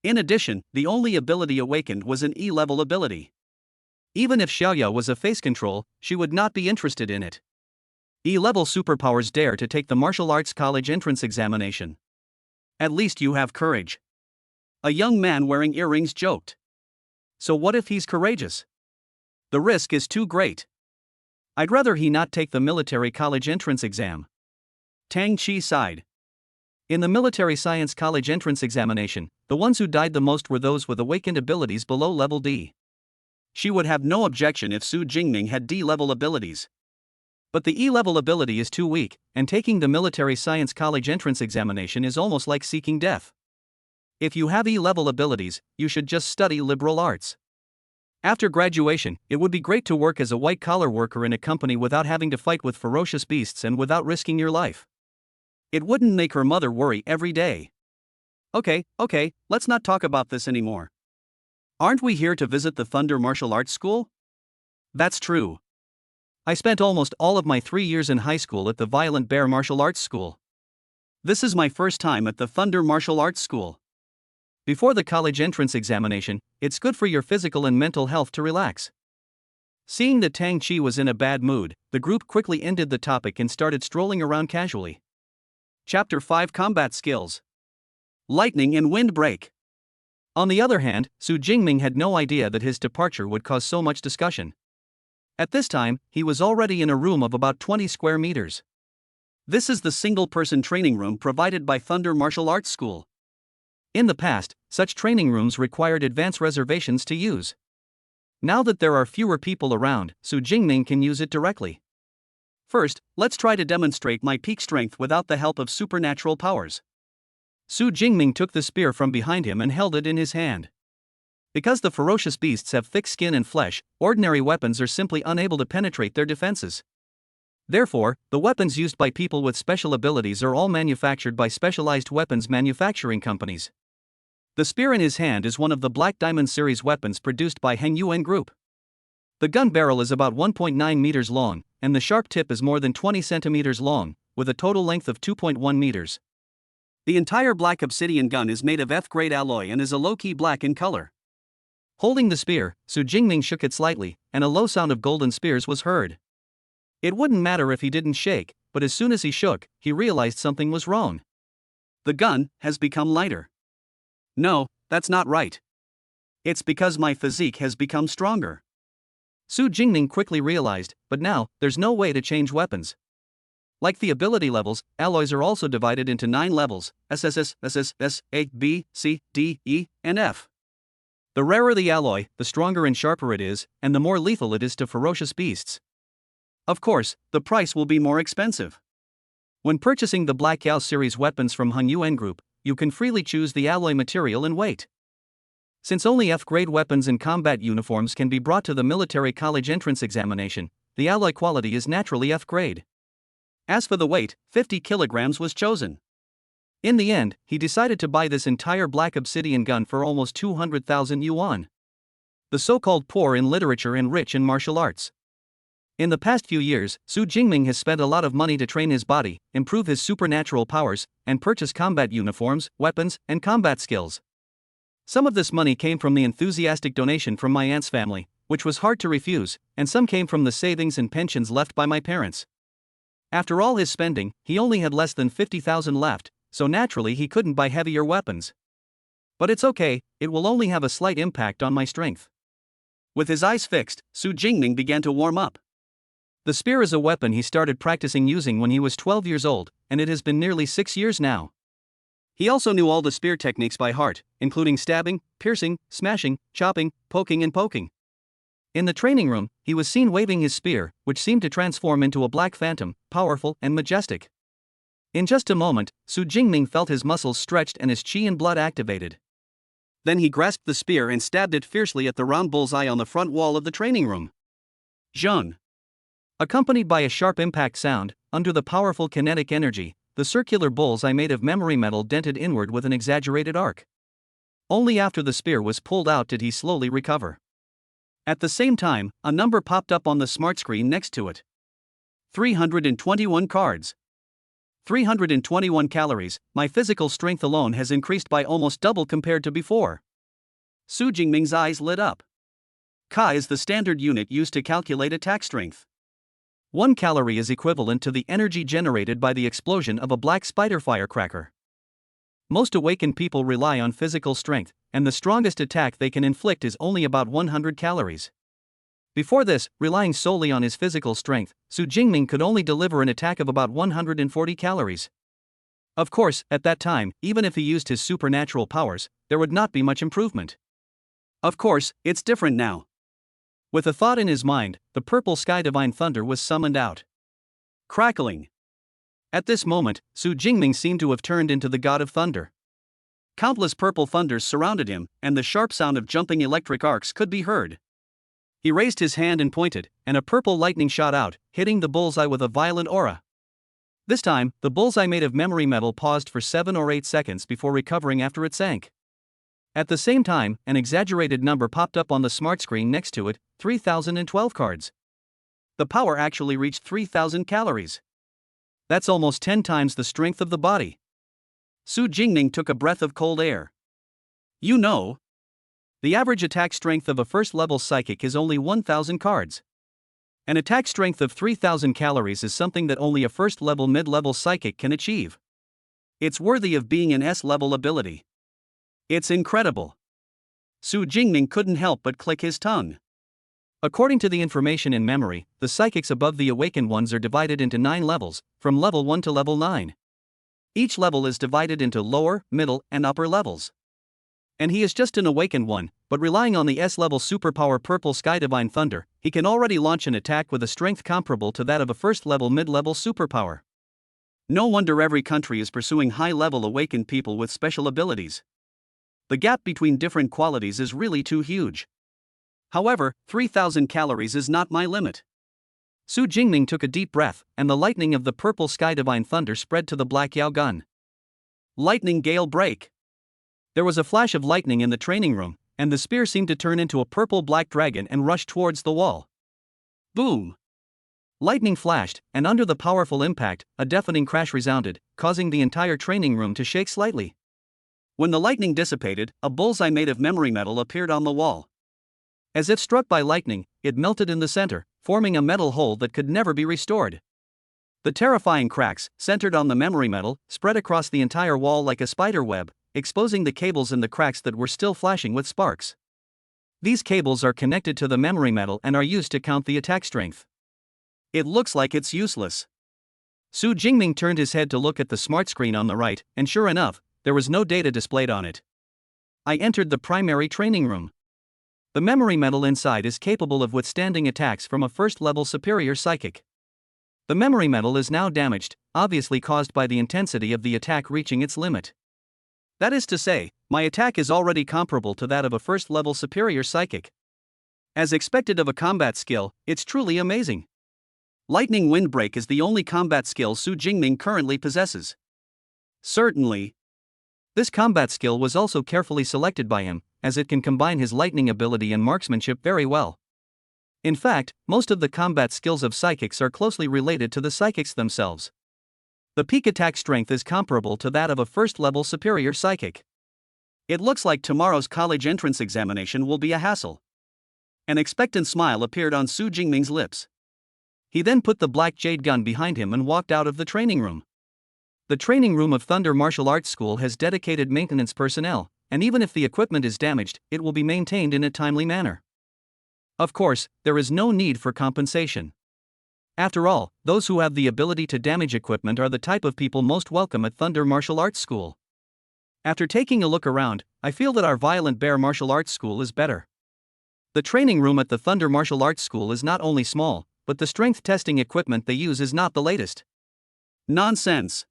In addition, the only ability awakened was an E-level ability. Even if Xiaoya was a face control, she would not be interested in it. E-level superpowers dare to take the martial arts college entrance examination. At least you have courage. A young man wearing earrings joked. So what if he's courageous? The risk is too great. I'd rather he not take the military college entrance exam. Tang Chi sighed. In the military science college entrance examination, the ones who died the most were those with awakened abilities below level D. She would have no objection if Su Jingming had D-level abilities. But the E-level ability is too weak, and taking the military science college entrance examination is almost like seeking death. If you have E-level abilities, you should just study liberal arts. After graduation, it would be great to work as a white-collar worker in a company without having to fight with ferocious beasts and without risking your life. It wouldn't make her mother worry every day. Okay, let's not talk about this anymore. Aren't we here to visit the Thunder Martial Arts School? That's true. I spent almost all of my 3 years in high school at the Violent Bear Martial Arts School. This is my first time at the Thunder Martial Arts School. Before the college entrance examination, it's good for your physical and mental health to relax. Seeing that Tang Chi was in a bad mood, the group quickly ended the topic and started strolling around casually. Chapter 5 Combat Skills. Lightning and Wind Break. On the other hand, Su Jingming had no idea that his departure would cause so much discussion. At this time, he was already in a room of about 20 square meters. This is the single-person training room provided by Thunder Martial Arts School. In the past, such training rooms required advance reservations to use. Now that there are fewer people around, Su Jingming can use it directly. First, let's try to demonstrate my peak strength without the help of supernatural powers. Su Jingming took the spear from behind him and held it in his hand. Because the ferocious beasts have thick skin and flesh, ordinary weapons are simply unable to penetrate their defenses. Therefore, the weapons used by people with special abilities are all manufactured by specialized weapons manufacturing companies. The spear in his hand is one of the Black Diamond series weapons produced by Heng Yuan Group. The gun barrel is about 1.9 meters long, and the sharp tip is more than 20 centimeters long, with a total length of 2.1 meters. The entire black obsidian gun is made of F-grade alloy and is a low-key black in color. Holding the spear, Su Jingming shook it slightly, and a low sound of golden spears was heard. It wouldn't matter if he didn't shake, but as soon as he shook, he realized something was wrong. The gun has become lighter. No, that's not right. It's because my physique has become stronger. Su Jingming quickly realized, but now, there's no way to change weapons. Like the ability levels, alloys are also divided into 9 levels, SSS, SS, A, B, C, D, E, and F. The rarer the alloy, the stronger and sharper it is, and the more lethal it is to ferocious beasts. Of course, the price will be more expensive. When purchasing the Black Yao series weapons from Heng Yuan Group, you can freely choose the alloy material and weight. Since only F-grade weapons and combat uniforms can be brought to the military college entrance examination, the alloy quality is naturally F-grade. As for the weight, 50 kilograms was chosen. In the end, he decided to buy this entire black obsidian gun for almost 200,000 yuan. The so-called poor in literature and rich in martial arts. In the past few years, Su Jingming has spent a lot of money to train his body, improve his supernatural powers, and purchase combat uniforms, weapons, and combat skills. Some of this money came from the enthusiastic donation from my aunt's family, which was hard to refuse, and some came from the savings and pensions left by my parents. After all his spending, he only had less than 50,000 left, so naturally he couldn't buy heavier weapons. But it's okay, it will only have a slight impact on my strength. With his eyes fixed, Su Jingming began to warm up. The spear is a weapon he started practicing using when he was 12 years old, and it has been nearly 6 years now. He also knew all the spear techniques by heart, including stabbing, piercing, smashing, chopping, poking and poking. In the training room, he was seen waving his spear, which seemed to transform into a black phantom, powerful and majestic. In just a moment, Su Jingming felt his muscles stretched and his qi and blood activated. Then he grasped the spear and stabbed it fiercely at the round bullseye on the front wall of the training room. Zheng. Accompanied by a sharp impact sound, under the powerful kinetic energy, the circular bullseye made of memory metal dented inward with an exaggerated arc. Only after the spear was pulled out did he slowly recover. At the same time, a number popped up on the smart screen next to it. 321 cards. 321 calories, my physical strength alone has increased by almost double compared to before. Su Jingming's eyes lit up. Ka is the standard unit used to calculate attack strength. 1 calorie is equivalent to the energy generated by the explosion of a black spider firecracker. Most awakened people rely on physical strength, and the strongest attack they can inflict is only about 100 calories. Before this, relying solely on his physical strength, Su Jingming could only deliver an attack of about 140 calories. Of course, at that time, even if he used his supernatural powers, there would not be much improvement. Of course, it's different now. With a thought in his mind, the purple sky divine thunder was summoned out. Crackling. At this moment, Su Jingming seemed to have turned into the god of thunder. Countless purple thunders surrounded him, and the sharp sound of jumping electric arcs could be heard. He raised his hand and pointed, and a purple lightning shot out, hitting the bullseye with a violent aura. This time, the bullseye made of memory metal paused for 7 or 8 seconds before recovering after it sank. At the same time, an exaggerated number popped up on the smart screen next to it, 3,012 cards. The power actually reached 3,000 calories. That's almost 10 times the strength of the body. Su Jingming took a breath of cold air. You know, the average attack strength of a first-level psychic is only 1,000 cards. An attack strength of 3,000 calories is something that only a first-level mid-level psychic can achieve. It's worthy of being an S-level ability. It's incredible. Su Jingming couldn't help but click his tongue. According to the information in memory, the psychics above the awakened ones are divided into 9 levels, from level 1 to level 9. Each level is divided into lower, middle, and upper levels. And he is just an awakened one, but relying on the S-level superpower Purple Sky Divine Thunder, he can already launch an attack with a strength comparable to that of a first-level mid-level superpower. No wonder every country is pursuing high-level awakened people with special abilities. The gap between different qualities is really too huge. However, 3,000 calories is not my limit. Su Jingming took a deep breath, and the lightning of the Purple Sky Divine Thunder spread to the Black Yao gun. Lightning Gale Break. There was a flash of lightning in the training room, and the spear seemed to turn into a purple-black dragon and rush towards the wall. Boom! Lightning flashed, and under the powerful impact, a deafening crash resounded, causing the entire training room to shake slightly. When the lightning dissipated, a bullseye made of memory metal appeared on the wall. As if struck by lightning, it melted in the center, forming a metal hole that could never be restored. The terrifying cracks, centered on the memory metal, spread across the entire wall like a spider web, exposing the cables in the cracks that were still flashing with sparks. These cables are connected to the memory metal and are used to count the attack strength. It looks like it's useless. Su Jingming turned his head to look at the smart screen on the right, and sure enough, there was no data displayed on it. I entered the primary training room. The memory metal inside is capable of withstanding attacks from a first-level superior psychic. The memory metal is now damaged, obviously caused by the intensity of the attack reaching its limit. That is to say, my attack is already comparable to that of a first-level superior psychic. As expected of a combat skill, it's truly amazing. Lightning Windbreak is the only combat skill Su Jingming currently possesses. Certainly. This combat skill was also carefully selected by him, as it can combine his lightning ability and marksmanship very well. In fact, most of the combat skills of psychics are closely related to the psychics themselves. The peak attack strength is comparable to that of a first-level superior psychic. It looks like tomorrow's college entrance examination will be a hassle. An expectant smile appeared on Su Jingming's lips. He then put the black jade gun behind him and walked out of the training room. The training room of Thunder Martial Arts School has dedicated maintenance personnel, and even if the equipment is damaged, it will be maintained in a timely manner. Of course, there is no need for compensation. After all, those who have the ability to damage equipment are the type of people most welcome at Thunder Martial Arts School. After taking a look around, I feel that our Violent Bear Martial Arts School is better. The training room at the Thunder Martial Arts School is not only small, but the strength testing equipment they use is not the latest. Nonsense.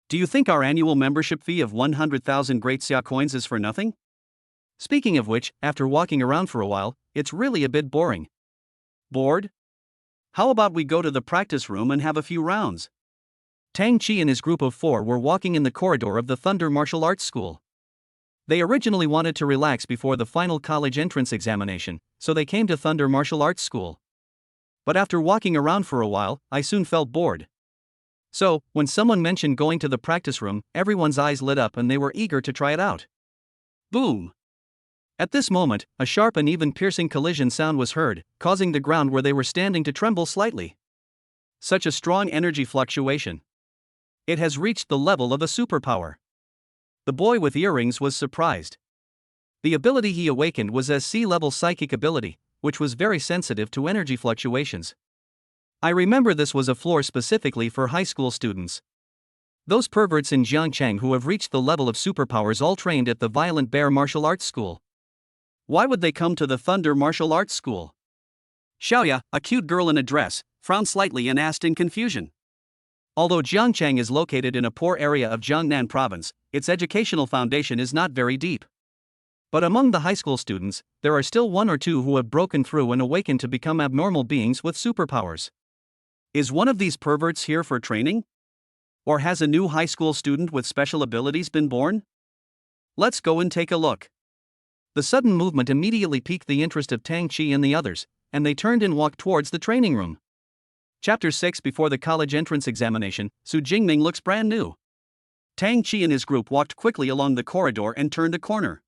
Do you think our annual membership fee of 100,000 Great Xia coins is for nothing? Speaking of which, after walking around for a while, it's really a bit boring. Bored? How about we go to the practice room and have a few rounds? Tang Chi and his group of 4 were walking in the corridor of the Thunder Martial Arts School. They originally wanted to relax before the final college entrance examination, so they came to Thunder Martial Arts School. But after walking around for a while, I soon felt bored. So, when someone mentioned going to the practice room, everyone's eyes lit up and they were eager to try it out. Boom! At this moment, a sharp and even piercing collision sound was heard, causing the ground where they were standing to tremble slightly. Such a strong energy fluctuation. It has reached the level of a superpower. The boy with earrings was surprised. The ability he awakened was a C-level psychic ability, which was very sensitive to energy fluctuations. I remember this was a floor specifically for high school students. Those perverts in Jiangcheng who have reached the level of superpowers all trained at the Violent Bear Martial Arts School. Why would they come to the Thunder Martial Arts School? Xiaoya, a cute girl in a dress, frowned slightly and asked in confusion. Although Jiangcheng is located in a poor area of Jiangnan province, its educational foundation is not very deep. But among the high school students, there are still 1 or 2 who have broken through and awakened to become abnormal beings with superpowers. Is one of these perverts here for training? Or has a new high school student with special abilities been born? Let's go and take a look. The sudden movement immediately piqued the interest of Tang Chi and the others, and they turned and walked towards the training room. Chapter 6. Before the college entrance examination, Su Jingming looks brand new. Tang Chi and his group walked quickly along the corridor and turned a corner.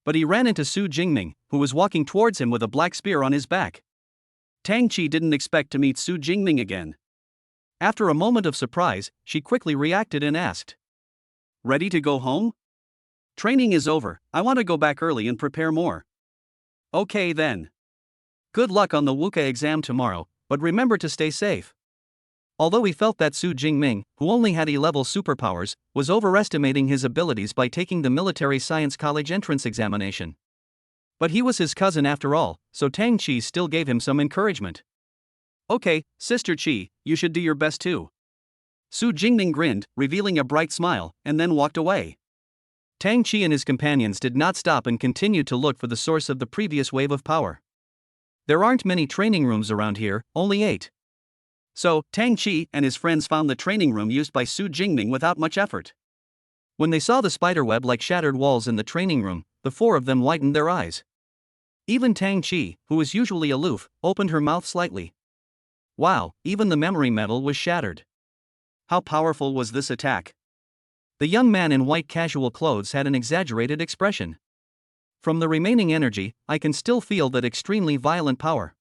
But he ran into Su Jingming, who was walking towards him with a black spear on his back. Tang Chi didn't expect to meet Su Jingming again. After a moment of surprise, she quickly reacted and asked, "Ready to go home? Training is over, I want to go back early and prepare more." Okay then. Good luck on the Wuka exam tomorrow, but remember to stay safe. Although he felt that Su Jingming, who only had E-level superpowers, was overestimating his abilities by taking the military science college entrance examination. But he was his cousin after all, so Tang Chi still gave him some encouragement. Okay, Sister Chi, you should do your best too. Su Jingming grinned, revealing a bright smile, and then walked away. Tang Chi and his companions did not stop and continued to look for the source of the previous wave of power. There aren't many training rooms around here, only 8. So, Tang Chi and his friends found the training room used by Su Jingming without much effort. When they saw the spiderweb-like shattered walls in the training room, the 4 of them widened their eyes. Even Tang Chi, who is usually aloof, opened her mouth slightly. Wow, even the memory metal was shattered. How powerful was this attack? The young man in white casual clothes had an exaggerated expression. From the remaining energy, I can still feel that extremely violent power.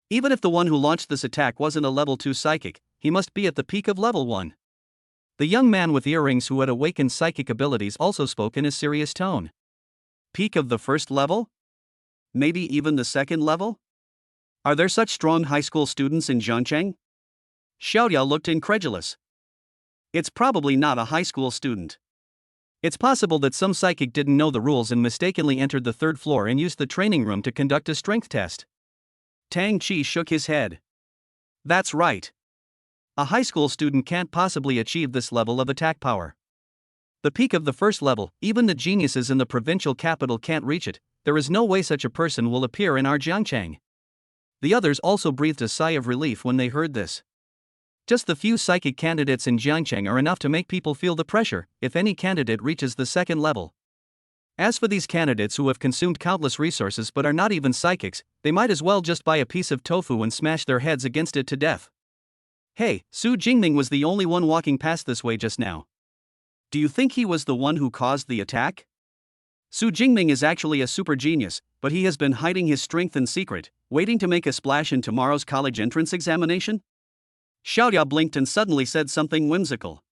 Even if the one who launched this attack wasn't a level 2 psychic, he must be at the peak of level 1. The young man with earrings who had awakened psychic abilities also spoke in a serious tone. Peak of the first level? Maybe even the second level? Are there such strong high school students in Jiangcheng? Xiaoya looked incredulous. It's probably not a high school student. It's possible that some psychic didn't know the rules and mistakenly entered the 3rd floor and used the training room to conduct a strength test. Tang Chi shook his head. That's right. A high school student can't possibly achieve this level of attack power. The peak of the first level, even the geniuses in the provincial capital can't reach it. There is no way such a person will appear in our Jiangchang. The others also breathed a sigh of relief when they heard this. Just the few psychic candidates in Jiangcheng are enough to make people feel the pressure if any candidate reaches the second level. As for these candidates who have consumed countless resources but are not even psychics, they might as well just buy a piece of tofu and smash their heads against it to death. Hey, Su Jingming was the only one walking past this way just now. Do you think he was the one who caused the attack? Su Jingming is actually a super genius, but he has been hiding his strength in secret, waiting to make a splash in tomorrow's college entrance examination? Xiaoya blinked and suddenly said something whimsical.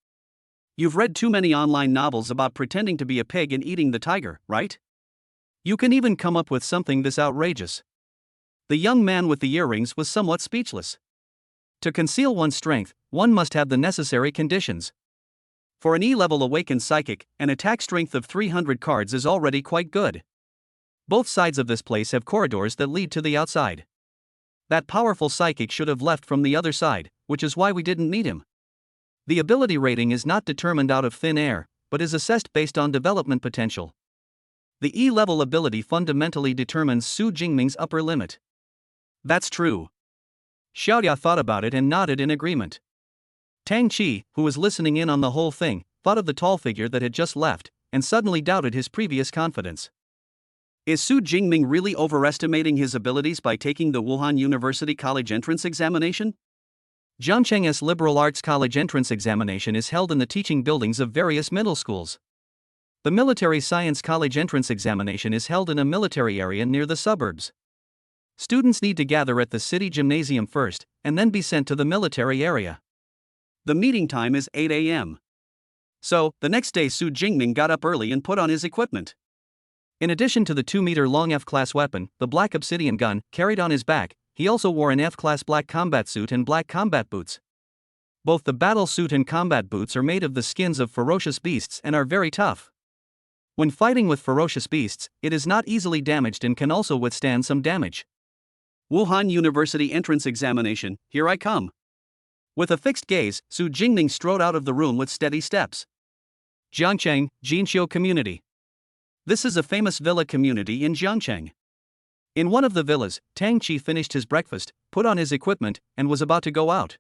You've read too many online novels about pretending to be a pig and eating the tiger, right? You can even come up with something this outrageous. The young man with the earrings was somewhat speechless. To conceal one's strength, one must have the necessary conditions. For an E-level awakened psychic, an attack strength of 300 cards is already quite good. Both sides of this place have corridors that lead to the outside. That powerful psychic should have left from the other side, which is why we didn't meet him. The ability rating is not determined out of thin air, but is assessed based on development potential. The E-level ability fundamentally determines Su Jingming's upper limit. That's true. Xiaoya thought about it and nodded in agreement. Tang Qi, who was listening in on the whole thing, thought of the tall figure that had just left, and suddenly doubted his previous confidence. Is Su Jingming really overestimating his abilities by taking the Wuhan University College Entrance Examination? Jiangcheng's Liberal Arts College Entrance Examination is held in the teaching buildings of various middle schools. The Military Science College Entrance Examination is held in a military area near the suburbs. Students need to gather at the city gymnasium first, and then be sent to the military area. The meeting time is 8 a.m. So, the next day Su Jingming got up early and put on his equipment. In addition to the 2-meter-long F-class weapon, the black obsidian gun, carried on his back, he also wore an F-class black combat suit and black combat boots. Both the battle suit and combat boots are made of the skins of ferocious beasts and are very tough. When fighting with ferocious beasts, it is not easily damaged and can also withstand some damage. Wuhan University Entrance Examination, here I come. With a fixed gaze, Su Jingming strode out of the room with steady steps. Jiangcheng, Jinxiu Community. This is a famous villa community in Jiangcheng. In one of the villas, Tang Qi finished his breakfast, put on his equipment, and was about to go out.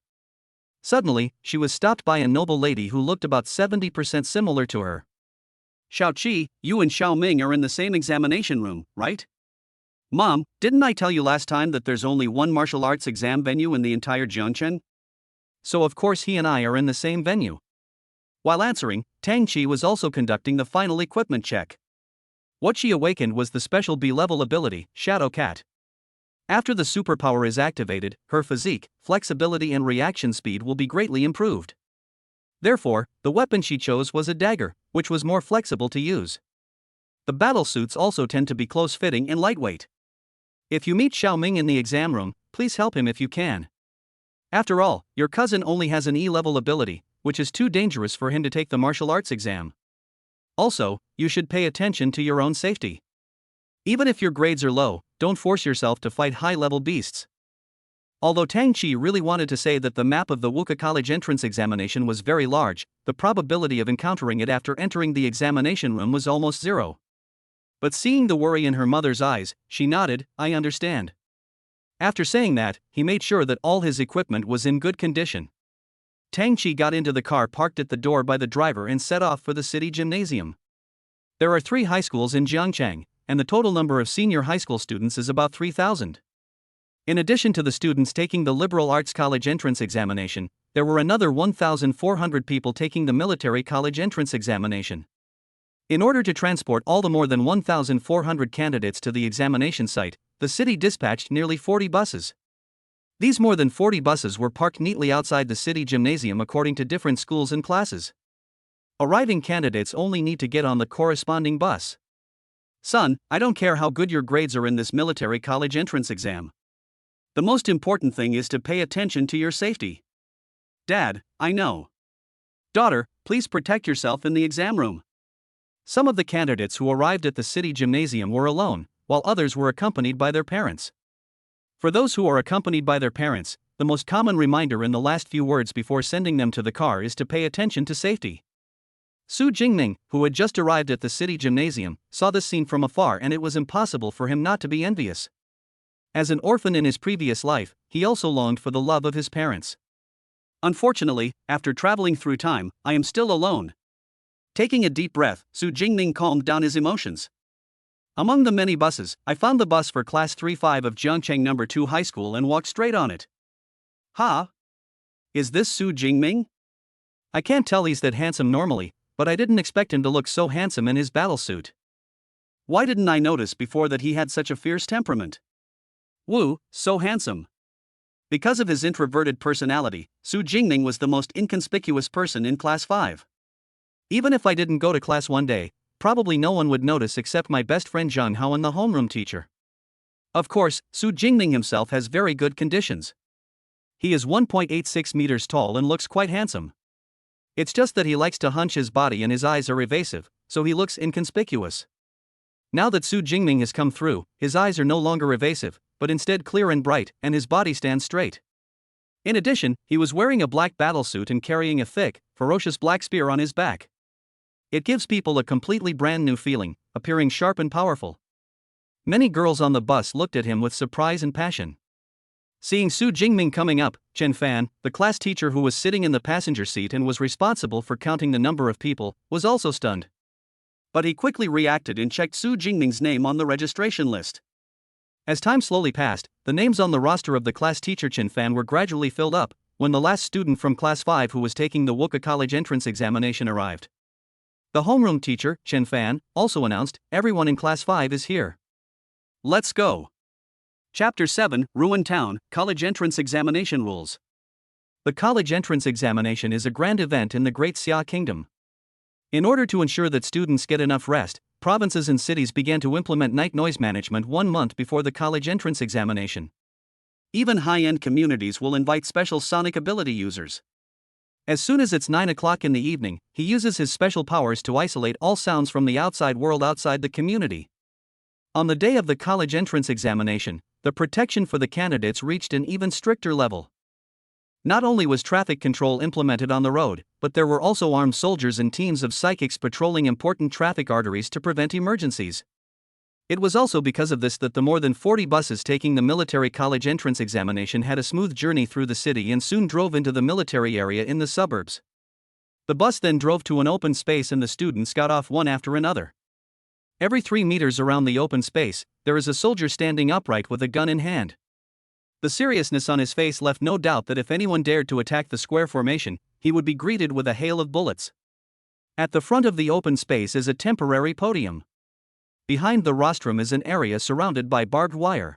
Suddenly, she was stopped by a noble lady who looked about 70% similar to her. Xiao Qi, you and Xiao Ming are in the same examination room, right? Mom, didn't I tell you last time that there's only one martial arts exam venue in the entire Jiangcheng? So of course he and I are in the same venue. While answering, Tang Qi was also conducting the final equipment check. What she awakened was the special B-level ability, Shadow Cat. After the superpower is activated, her physique, flexibility and reaction speed will be greatly improved. Therefore, the weapon she chose was a dagger, which was more flexible to use. The battle suits also tend to be close-fitting and lightweight. If you meet Xiao Ming in the exam room, please help him if you can. After all, your cousin only has an E-level ability, which is too dangerous for him to take the martial arts exam. Also, you should pay attention to your own safety. Even if your grades are low, don't force yourself to fight high-level beasts. Although Tang Qi really wanted to say that the map of the Wuka College entrance examination was very large, the probability of encountering it after entering the examination room was almost zero. But seeing the worry in her mother's eyes, she nodded, I understand. After saying that, he made sure that all his equipment was in good condition. Tang Qi got into the car parked at the door by the driver and set off for the city gymnasium. There are 3 high schools in Jiangcheng, and the total number of senior high school students is about 3,000. In addition to the students taking the Liberal Arts College entrance examination, there were another 1,400 people taking the Military College entrance examination. In order to transport all the more than 1,400 candidates to the examination site, the city dispatched nearly 40 buses. These more than 40 buses were parked neatly outside the city gymnasium according to different schools and classes. Arriving candidates only need to get on the corresponding bus. Son, I don't care how good your grades are in this military college entrance exam. The most important thing is to pay attention to your safety. Dad, I know. Daughter, please protect yourself in the exam room. Some of the candidates who arrived at the city gymnasium were alone, while others were accompanied by their parents. For those who are accompanied by their parents, the most common reminder in the last few words before sending them to the car is to pay attention to safety. Su Jingming, who had just arrived at the city gymnasium, saw this scene from afar and it was impossible for him not to be envious. As an orphan in his previous life, he also longed for the love of his parents. Unfortunately, after traveling through time, I am still alone. Taking a deep breath, Su Jingming calmed down his emotions. Among the many buses, I found the bus for Class 3-5 of Jiangcheng No. 2 High School and walked straight on it. Ha! Is this Su Jingming? I can't tell he's that handsome normally, but I didn't expect him to look so handsome in his battlesuit. Why didn't I notice before that he had such a fierce temperament? Woo, so handsome. Because of his introverted personality, Su Jingming was the most inconspicuous person in Class 5. Even if I didn't go to class one day, probably no one would notice except my best friend Zhang Hao and the homeroom teacher. Of course, Su Jingming himself has very good conditions. He is 1.86 meters tall and looks quite handsome. It's just that he likes to hunch his body and his eyes are evasive, so he looks inconspicuous. Now that Su Jingming has come through, his eyes are no longer evasive, but instead clear and bright, and his body stands straight. In addition, he was wearing a black battlesuit and carrying a thick, ferocious black spear on his back. It gives people a completely brand new feeling, appearing sharp and powerful. Many girls on the bus looked at him with surprise and passion. Seeing Su Jingming coming up, Chen Fan, the class teacher who was sitting in the passenger seat and was responsible for counting the number of people, was also stunned. But he quickly reacted and checked Su Jingming's name on the registration list. As time slowly passed, the names on the roster of the class teacher Chen Fan were gradually filled up, when the last student from Class 5 who was taking the Wuka College entrance examination arrived. The homeroom teacher, Chen Fan, also announced, "Everyone in Class 5 is here. Let's go." Chapter 7, Ruined Town, College Entrance Examination Rules. The college entrance examination is a grand event in the Great Xia Kingdom. In order to ensure that students get enough rest, provinces and cities began to implement night noise management 1 month before the college entrance examination. Even high-end communities will invite special sonic ability users. As soon as it's 9 o'clock in the evening, he uses his special powers to isolate all sounds from the outside world outside the community. On the day of the college entrance examination, the protection for the candidates reached an even stricter level. Not only was traffic control implemented on the road, but there were also armed soldiers and teams of psychics patrolling important traffic arteries to prevent emergencies. It was also because of this that the more than 40 buses taking the military college entrance examination had a smooth journey through the city and soon drove into the military area in the suburbs. The bus then drove to an open space and the students got off one after another. Every 3 meters around the open space, there is a soldier standing upright with a gun in hand. The seriousness on his face left no doubt that if anyone dared to attack the square formation, he would be greeted with a hail of bullets. At the front of the open space is a temporary podium. Behind the rostrum is an area surrounded by barbed wire.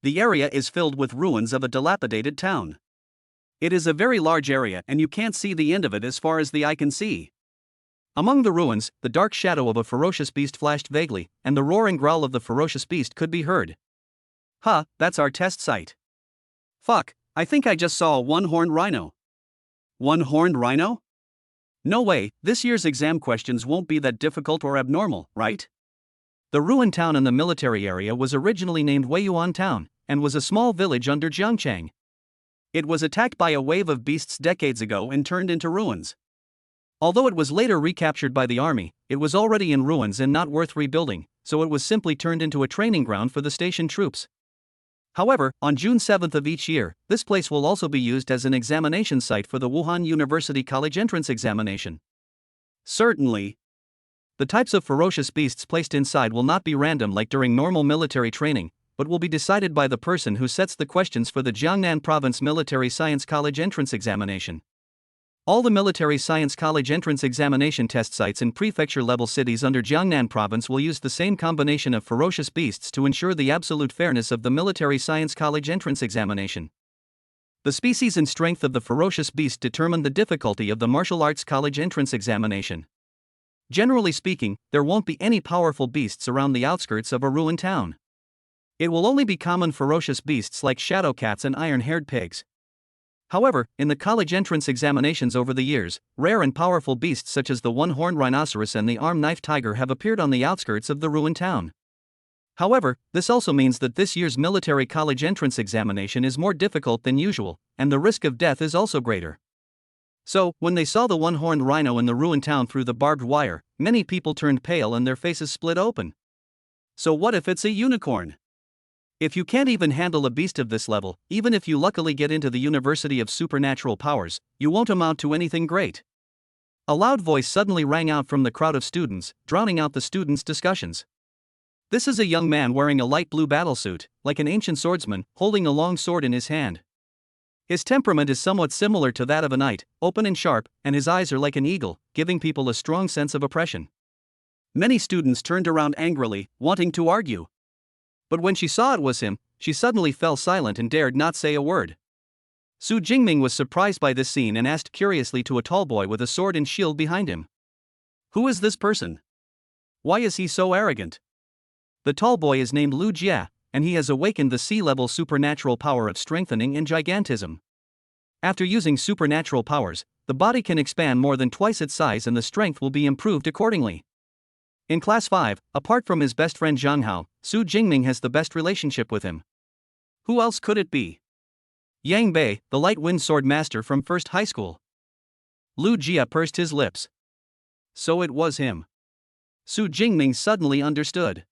The area is filled with ruins of a dilapidated town. It is a very large area and you can't see the end of it as far as the eye can see. Among the ruins, the dark shadow of a ferocious beast flashed vaguely, and the roar and growl of the ferocious beast could be heard. Huh, that's our test site. Fuck, I think I just saw a one-horned rhino. One-horned rhino? No way, this year's exam questions won't be that difficult or abnormal, right? The ruined town in the military area was originally named Weiyuan Town, and was a small village under Jiangcheng. It was attacked by a wave of beasts decades ago and turned into ruins. Although it was later recaptured by the army, it was already in ruins and not worth rebuilding, so it was simply turned into a training ground for the station troops. However, on June 7th of each year, this place will also be used as an examination site for the Wuhan University College entrance examination. Certainly. The types of ferocious beasts placed inside will not be random like during normal military training, but will be decided by the person who sets the questions for the Jiangnan Province Military Science College entrance examination. All the Military Science College entrance examination test sites in prefecture-level cities under Jiangnan Province will use the same combination of ferocious beasts to ensure the absolute fairness of the Military Science College entrance examination. The species and strength of the ferocious beast determine the difficulty of the Martial Arts College entrance examination. Generally speaking, there won't be any powerful beasts around the outskirts of a ruined town. It will only be common ferocious beasts like shadow cats and iron-haired pigs. However, in the college entrance examinations over the years, rare and powerful beasts such as the one-horned rhinoceros and the arm-knife tiger have appeared on the outskirts of the ruined town. However, this also means that this year's military college entrance examination is more difficult than usual, and the risk of death is also greater. So, when they saw the one-horned rhino in the ruined town through the barbed wire, many people turned pale and their faces split open. So what if it's a unicorn? If you can't even handle a beast of this level, even if you luckily get into the University of Supernatural Powers, you won't amount to anything great. A loud voice suddenly rang out from the crowd of students, drowning out the students' discussions. This is a young man wearing a light blue battlesuit, like an ancient swordsman, holding a long sword in his hand. His temperament is somewhat similar to that of a knight, open and sharp, and his eyes are like an eagle, giving people a strong sense of oppression. Many students turned around angrily, wanting to argue. But when she saw it was him, she suddenly fell silent and dared not say a word. Su Jingming was surprised by this scene and asked curiously to a tall boy with a sword and shield behind him. Who is this person? Why is he so arrogant? The tall boy is named Lu Jia, and he has awakened the sea-level supernatural power of strengthening and gigantism. After using supernatural powers, the body can expand more than twice its size and the strength will be improved accordingly. In Class 5, apart from his best friend Zhang Hao, Su Jingming has the best relationship with him. Who else could it be? Yang Bei, the light wind sword master from First High School. Lu Jia pursed his lips. So it was him. Su Jingming suddenly understood.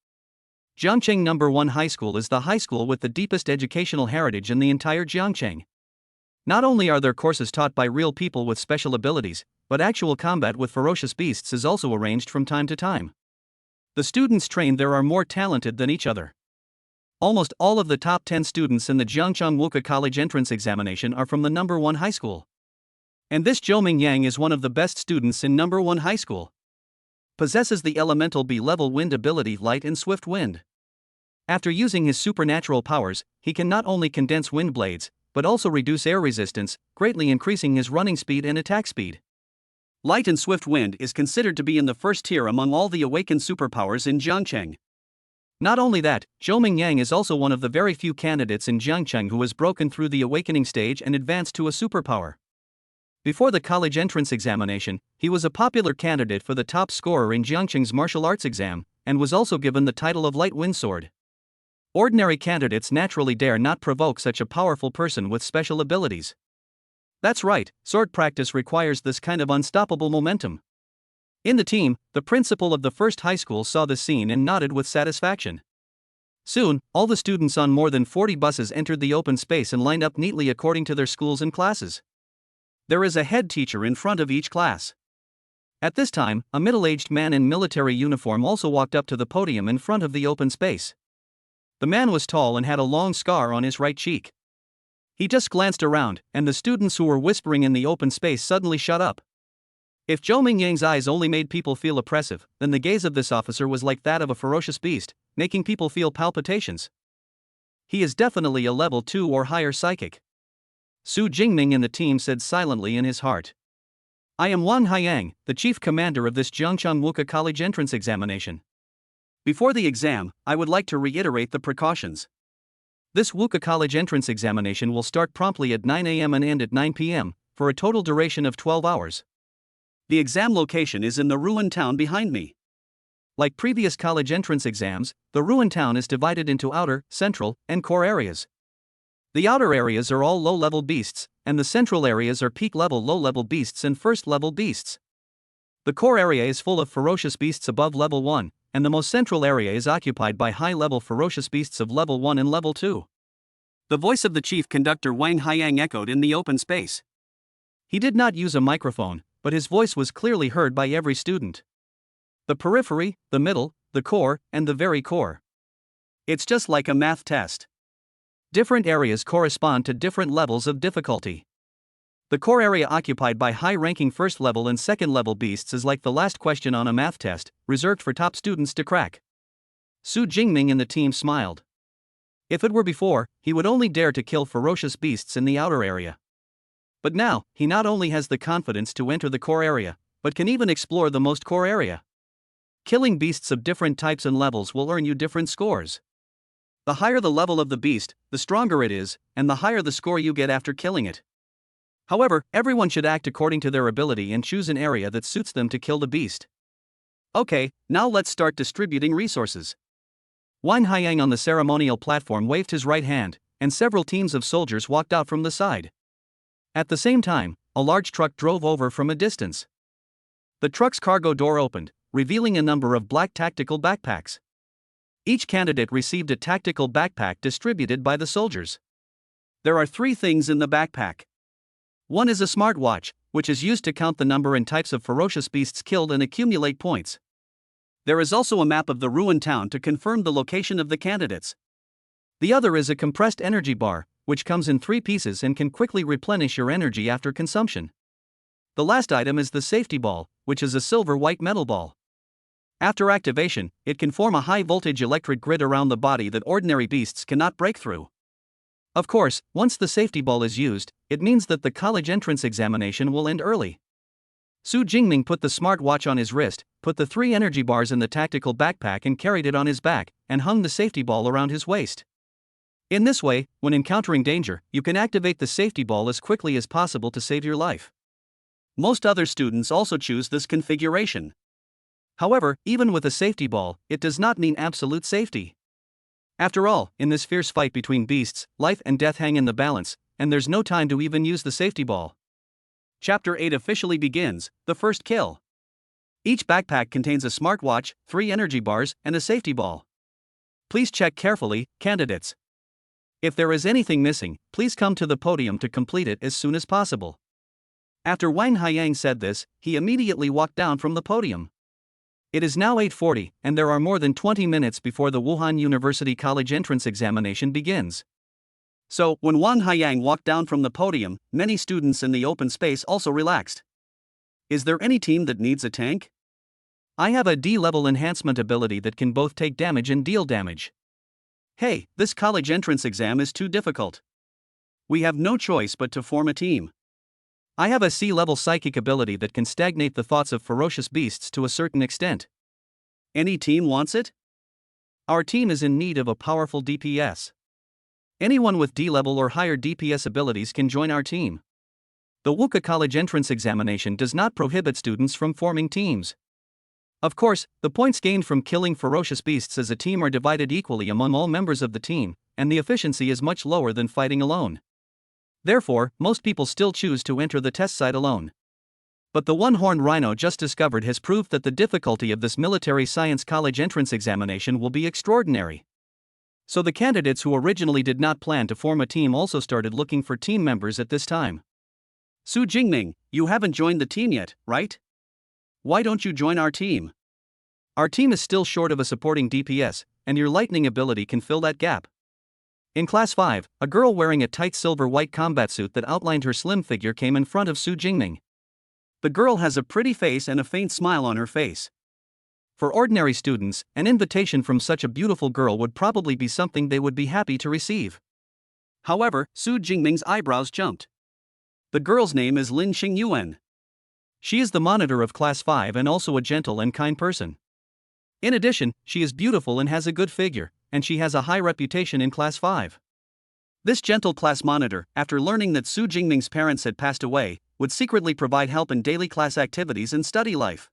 Jiangcheng No. 1 High School is the high school with the deepest educational heritage in the entire Jiangcheng. Not only are there courses taught by real people with special abilities, but actual combat with ferocious beasts is also arranged from time to time. The students trained there are more talented than each other. Almost all of the top 10 students in the Jiangcheng Wuka College entrance examination are from the No. 1 High School. And this Zhou Mingyang is one of the best students in No. 1 High School. Possesses the elemental B-level wind ability Light and Swift Wind. After using his supernatural powers, he can not only condense wind blades, but also reduce air resistance, greatly increasing his running speed and attack speed. Light and Swift Wind is considered to be in the first tier among all the awakened superpowers in Jiangcheng. Not only that, Zhou Mingyang is also one of the very few candidates in Jiangcheng who has broken through the awakening stage and advanced to a superpower. Before the college entrance examination, he was a popular candidate for the top scorer in Jiangcheng's martial arts exam, and was also given the title of Light Wind Sword. Ordinary candidates naturally dare not provoke such a powerful person with special abilities. That's right, sword practice requires this kind of unstoppable momentum. In the team, the principal of the first high school saw the scene and nodded with satisfaction. Soon, all the students on more than 40 buses entered the open space and lined up neatly according to their schools and classes. There is a head teacher in front of each class. At this time, a middle-aged man in military uniform also walked up to the podium in front of the open space. The man was tall and had a long scar on his right cheek. He just glanced around, and the students who were whispering in the open space suddenly shut up. If Zhou Mingyang's eyes only made people feel oppressive, then the gaze of this officer was like that of a ferocious beast, making people feel palpitations. He is definitely a level 2 or higher psychic. Su Jingming and the team said silently in his heart. I am Wang Haiyang, the chief commander of this Jiangcheng Wuka College entrance examination. Before the exam, I would like to reiterate the precautions. This Wuka College entrance examination will start promptly at 9 a.m. and end at 9 p.m., for a total duration of 12 hours. The exam location is in the ruined town behind me. Like previous college entrance exams, the ruined town is divided into outer, central, and core areas. The outer areas are all low-level beasts, and the central areas are peak-level low-level beasts and first-level beasts. The core area is full of ferocious beasts above level 1, and the most central area is occupied by high-level ferocious beasts of level 1 and level 2. The voice of the chief conductor Wang Haiyang echoed in the open space. He did not use a microphone, but his voice was clearly heard by every student. The periphery, the middle, the core, and the very core. It's just like a math test. Different areas correspond to different levels of difficulty. The core area occupied by high-ranking first-level and second-level beasts is like the last question on a math test, reserved for top students to crack. Su Jingming and the team smiled. If it were before, he would only dare to kill ferocious beasts in the outer area. But now, he not only has the confidence to enter the core area, but can even explore the most core area. Killing beasts of different types and levels will earn you different scores. The higher the level of the beast, the stronger it is, and the higher the score you get after killing it. However, everyone should act according to their ability and choose an area that suits them to kill the beast. Okay, now let's start distributing resources. Wang Haiyang on the ceremonial platform waved his right hand, and several teams of soldiers walked out from the side. At the same time, a large truck drove over from a distance. The truck's cargo door opened, revealing a number of black tactical backpacks. Each candidate received a tactical backpack distributed by the soldiers. There are 3 things in the backpack. One is a smartwatch, which is used to count the number and types of ferocious beasts killed and accumulate points. There is also a map of the ruined town to confirm the location of the candidates. The other is a compressed energy bar, which comes in 3 pieces and can quickly replenish your energy after consumption. The last item is the safety ball, which is a silver-white metal ball. After activation, it can form a high-voltage electric grid around the body that ordinary beasts cannot break through. Of course, once the safety ball is used, it means that the college entrance examination will end early. Su Jingming put the smartwatch on his wrist, put the 3 energy bars in the tactical backpack and carried it on his back, and hung the safety ball around his waist. In this way, when encountering danger, you can activate the safety ball as quickly as possible to save your life. Most other students also choose this configuration. However, even with a safety ball, it does not mean absolute safety. After all, in this fierce fight between beasts, life and death hang in the balance, and there's no time to even use the safety ball. Chapter 8 officially begins, the first kill. Each backpack contains a smartwatch, 3 energy bars, and a safety ball. Please check carefully, candidates. If there is anything missing, please come to the podium to complete it as soon as possible. After Wang Haiyang said this, he immediately walked down from the podium. It is now 8:40, and there are more than 20 minutes before the Wuhan University College entrance examination begins. So, when Wang Haiyang walked down from the podium, many students in the open space also relaxed. Is there any team that needs a tank? I have a D-level enhancement ability that can both take damage and deal damage. Hey, this college entrance exam is too difficult. We have no choice but to form a team. I have a C-level psychic ability that can stagnate the thoughts of ferocious beasts to a certain extent. Any team wants it? Our team is in need of a powerful DPS. Anyone with D-level or higher DPS abilities can join our team. The Wuka College entrance examination does not prohibit students from forming teams. Of course, the points gained from killing ferocious beasts as a team are divided equally among all members of the team, and the efficiency is much lower than fighting alone. Therefore, most people still choose to enter the test site alone. But the one-horned rhino just discovered has proved that the difficulty of this military science college entrance examination will be extraordinary. So the candidates who originally did not plan to form a team also started looking for team members at this time. Su Jingming, you haven't joined the team yet, right? Why don't you join our team? Our team is still short of a supporting DPS, and your lightning ability can fill that gap. In Class 5, a girl wearing a tight silver-white combat suit that outlined her slim figure came in front of Su Jingming. The girl has a pretty face and a faint smile on her face. For ordinary students, an invitation from such a beautiful girl would probably be something they would be happy to receive. However, Su Jingming's eyebrows jumped. The girl's name is Lin Xingyuan. She is the monitor of Class 5 and also a gentle and kind person. In addition, she is beautiful and has a good figure, and she has a high reputation in Class 5. This gentle class monitor, after learning that Su Jingming's parents had passed away, would secretly provide help in daily class activities and study life.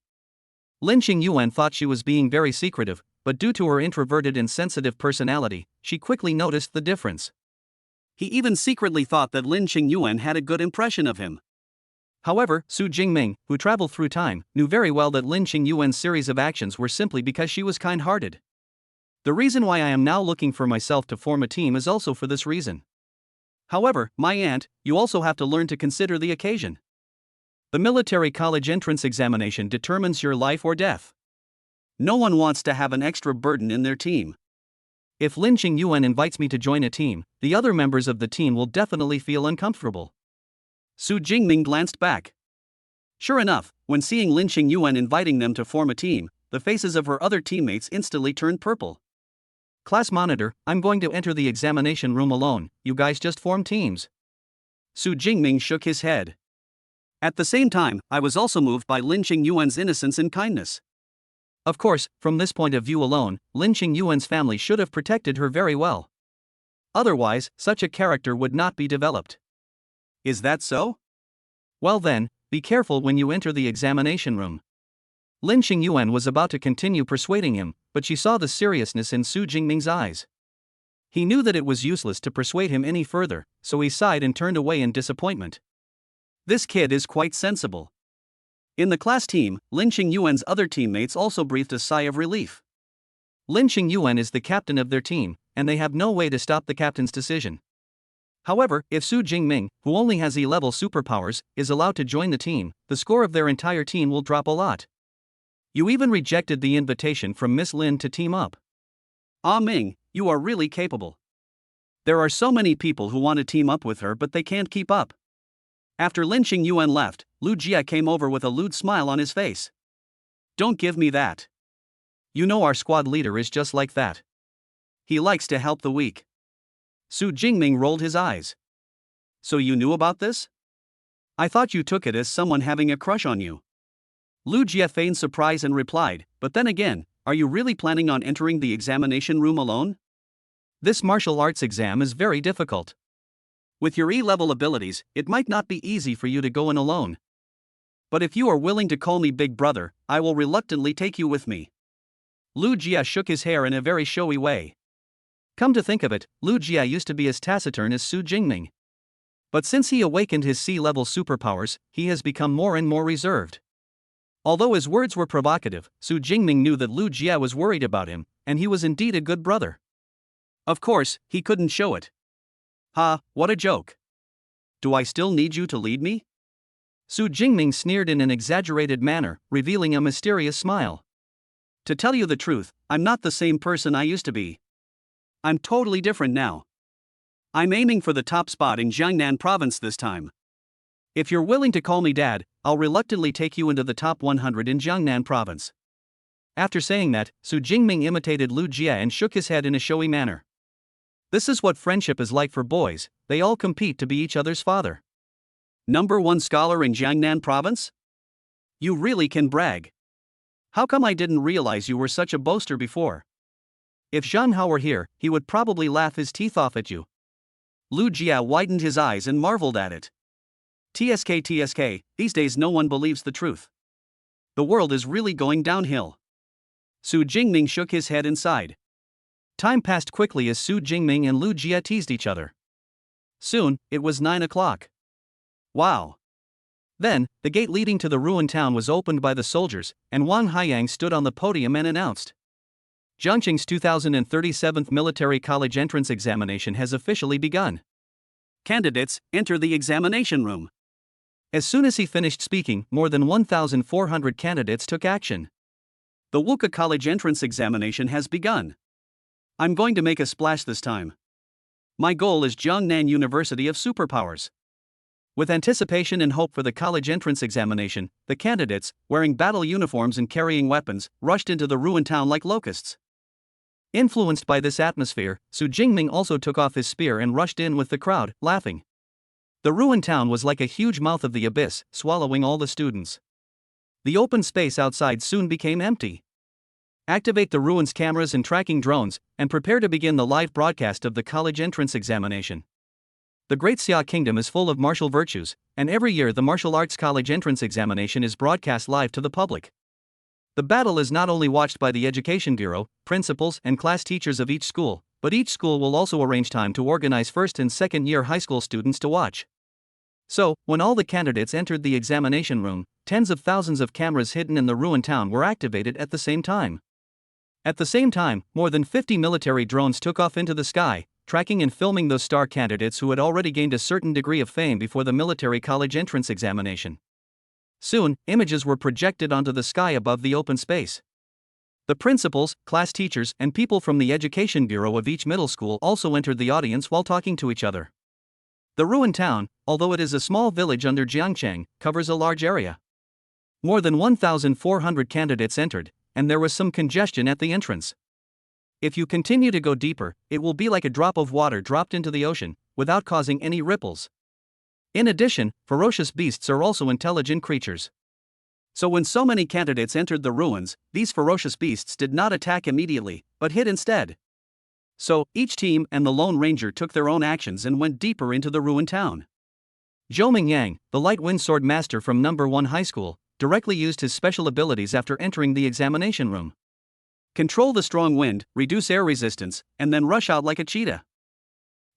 Lin Xingyuan thought she was being very secretive, but due to her introverted and sensitive personality, she quickly noticed the difference. He even secretly thought that Lin Xingyuan had a good impression of him. However, Su Jingming, who traveled through time, knew very well that Lin Xingyuan's series of actions were simply because she was kind-hearted. The reason why I am now looking for myself to form a team is also for this reason. However, my aunt, you also have to learn to consider the occasion. The military college entrance examination determines your life or death. No one wants to have an extra burden in their team. If Lin Xingyuan invites me to join a team, the other members of the team will definitely feel uncomfortable. Su Jingming glanced back. Sure enough, when seeing Lin Xingyuan inviting them to form a team, the faces of her other teammates instantly turned purple. Class monitor, I'm going to enter the examination room alone, you guys just form teams. Su Jingming shook his head. At the same time, I was also moved by Lin Xingyuan's innocence and kindness. Of course, from this point of view alone, Lin Xingyuan's family should have protected her very well. Otherwise, such a character would not be developed. Is that so? Well then, be careful when you enter the examination room. Lin Xingyuan was about to continue persuading him, but she saw the seriousness in Su Jingming's eyes. He knew that it was useless to persuade him any further, so he sighed and turned away in disappointment. This kid is quite sensible. In the class team, Lin Qingyuan's other teammates also breathed a sigh of relief. Lin Qingyuan is the captain of their team, and they have no way to stop the captain's decision. However, if Su Jingming, who only has E-level superpowers, is allowed to join the team, the score of their entire team will drop a lot. You even rejected the invitation from Miss Lin to team up. Ah Ming, you are really capable. There are so many people who want to team up with her but they can't keep up. After Lin Qingyuan left, Lu Jia came over with a lewd smile on his face. Don't give me that. You know our squad leader is just like that. He likes to help the weak. Su Jingming rolled his eyes. So you knew about this? I thought you took it as someone having a crush on you. Lu Jia feigned surprise and replied, but then again, are you really planning on entering the examination room alone? This martial arts exam is very difficult. With your E-level abilities, it might not be easy for you to go in alone. But if you are willing to call me Big Brother, I will reluctantly take you with me. Lu Jia shook his hair in a very showy way. Come to think of it, Lu Jia used to be as taciturn as Su Jingming. But since he awakened his C-level superpowers, he has become more and more reserved. Although his words were provocative, Su Jingming knew that Lu Jia was worried about him, and he was indeed a good brother. Of course, he couldn't show it. Ha, what a joke. Do I still need you to lead me? Su Jingming sneered in an exaggerated manner, revealing a mysterious smile. To tell you the truth, I'm not the same person I used to be. I'm totally different now. I'm aiming for the top spot in Jiangnan province this time. If you're willing to call me Dad, I'll reluctantly take you into the top 100 in Jiangnan province. After saying that, Su Jingming imitated Lu Jia and shook his head in a showy manner. This is what friendship is like for boys, they all compete to be each other's father. Number 1 scholar in Jiangnan province? You really can brag. How come I didn't realize you were such a boaster before? If Zhang Hao were here, he would probably laugh his teeth off at you. Lu Jia widened his eyes and marveled at it. TSK, these days no one believes the truth. The world is really going downhill. Su Jingming shook his head and sighed. Time passed quickly as Su Jingming and Lu Jia teased each other. Soon, it was 9 o'clock. Wow. Then, the gate leading to the ruined town was opened by the soldiers, and Wang Haiyang stood on the podium and announced. Zhangqing's 2037th Military College Entrance Examination has officially begun. Candidates, enter the examination room. As soon as he finished speaking, more than 1,400 candidates took action. The Wuka College Entrance Examination has begun. I'm going to make a splash this time. My goal is Jiangnan University of Superpowers. With anticipation and hope for the college entrance examination, the candidates, wearing battle uniforms and carrying weapons, rushed into the ruined town like locusts. Influenced by this atmosphere, Su Jingming also took off his spear and rushed in with the crowd, laughing. The ruined town was like a huge mouth of the abyss, swallowing all the students. The open space outside soon became empty. Activate the ruins cameras and tracking drones, and prepare to begin the live broadcast of the college entrance examination. The Great Xia Kingdom is full of martial virtues, and every year the martial arts college entrance examination is broadcast live to the public. The battle is not only watched by the Education Bureau, principals, and class teachers of each school, but each school will also arrange time to organize first and second year high school students to watch. So, when all the candidates entered the examination room, tens of thousands of cameras hidden in the ruined town were activated at the same time. At the same time, more than 50 military drones took off into the sky, tracking and filming those star candidates who had already gained a certain degree of fame before the military college entrance examination. Soon, images were projected onto the sky above the open space. The principals, class teachers, and people from the Education Bureau of each middle school also entered the audience while talking to each other. The ruined town, although it is a small village under Jiangcheng, covers a large area. More than 1,400 candidates entered, and there was some congestion at the entrance. If you continue to go deeper, it will be like a drop of water dropped into the ocean, without causing any ripples. In addition, ferocious beasts are also intelligent creatures. So when so many candidates entered the ruins, these ferocious beasts did not attack immediately, but hid instead. So, each team and the Lone Ranger took their own actions and went deeper into the ruined town. Zhou Mingyang, the light wind sword master from No. 1 high school, directly used his special abilities after entering the examination room. Control the strong wind, reduce air resistance, and then rush out like a cheetah.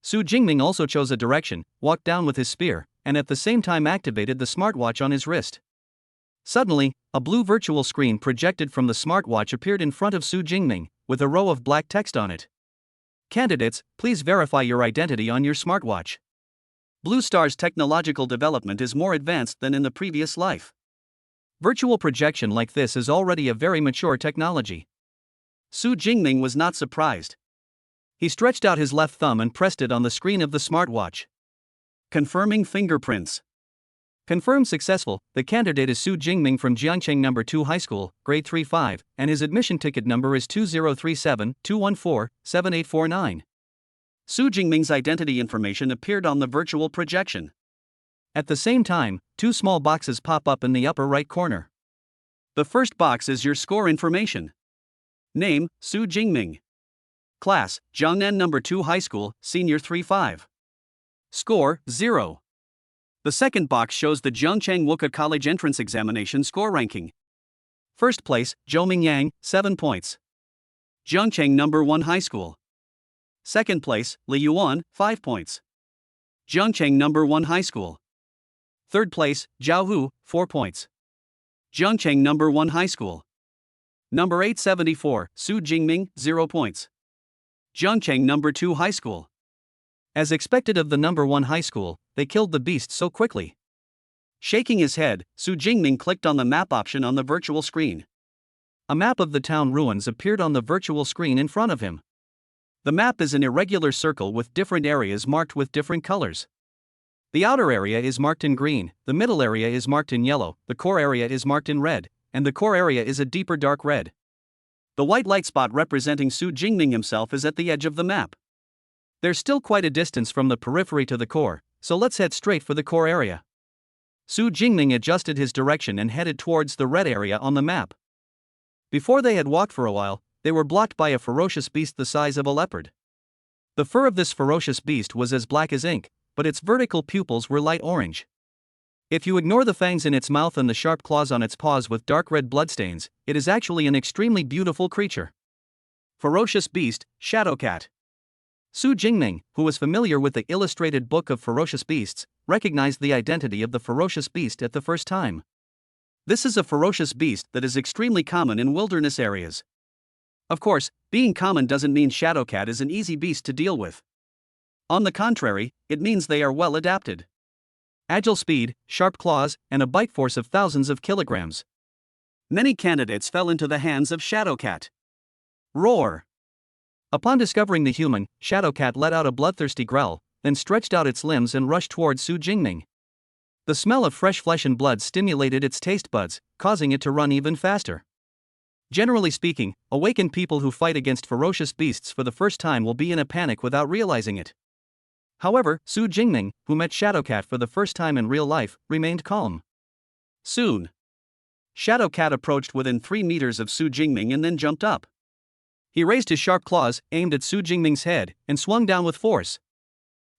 Su Jingming also chose a direction, walked down with his spear, and at the same time activated the smartwatch on his wrist. Suddenly, a blue virtual screen projected from the smartwatch appeared in front of Su Jingming, with a row of black text on it. Candidates, please verify your identity on your smartwatch. Blue Star's technological development is more advanced than in the previous life. Virtual projection like this is already a very mature technology. Su Jingming was not surprised. He stretched out his left thumb and pressed it on the screen of the smartwatch. Confirming fingerprints. Confirmed successful. The candidate is Su Jingming from Jiangcheng No. 2 High School, grade 3-5, and his admission ticket number is 2037-214-7849. Su Jingming's identity information appeared on the virtual projection. At the same time, two small boxes pop up in the upper right corner. The first box is your score information. Name, Su Jingming. Class, Jiangnan No. 2 High School, Senior 3-5. Score, 0. The second box shows the Jiangcheng Wuka College Entrance Examination score ranking. First place, Zhou Mingyang, 7 points. Jiangcheng No. 1 High School. Second place, Li Yuan, 5 points. Jiangcheng No. 1 High School. Third place, Zhao Hu, 4 points. Jiangcheng No. 1 High School. Number 874, Su Jingming, 0 points. Jiangcheng No. 2 High School. As expected of the No. 1 High School, they killed the beast so quickly. Shaking his head, Su Jingming clicked on the map option on the virtual screen. A map of the town ruins appeared on the virtual screen in front of him. The map is an irregular circle with different areas marked with different colors. The outer area is marked in green, the middle area is marked in yellow, the core area is marked in red, and the core area is a deeper dark red. The white light spot representing Su Jingming himself is at the edge of the map. There's still quite a distance from the periphery to the core, so let's head straight for the core area. Su Jingming adjusted his direction and headed towards the red area on the map. Before they had walked for a while, they were blocked by a ferocious beast the size of a leopard. The fur of this ferocious beast was as black as ink, but its vertical pupils were light orange. If you ignore the fangs in its mouth and the sharp claws on its paws with dark red bloodstains, it is actually an extremely beautiful creature. Ferocious beast, Shadowcat. Su Jingming, who was familiar with the illustrated book of ferocious beasts, recognized the identity of the ferocious beast at the first time. This is a ferocious beast that is extremely common in wilderness areas. Of course, being common doesn't mean Shadowcat is an easy beast to deal with. On the contrary, it means they are well adapted. Agile speed, sharp claws, and a bite force of thousands of kilograms. Many candidates fell into the hands of Shadowcat. Roar! Upon discovering the human, Shadowcat let out a bloodthirsty growl, then stretched out its limbs and rushed towards Su Jingming. The smell of fresh flesh and blood stimulated its taste buds, causing it to run even faster. Generally speaking, awakened people who fight against ferocious beasts for the first time will be in a panic without realizing it. However, Su Jingming, who met Shadowcat for the first time in real life, remained calm. Soon, Shadowcat approached within 3 meters of Su Jingming and then jumped up. He raised his sharp claws, aimed at Su Jingming's head, and swung down with force.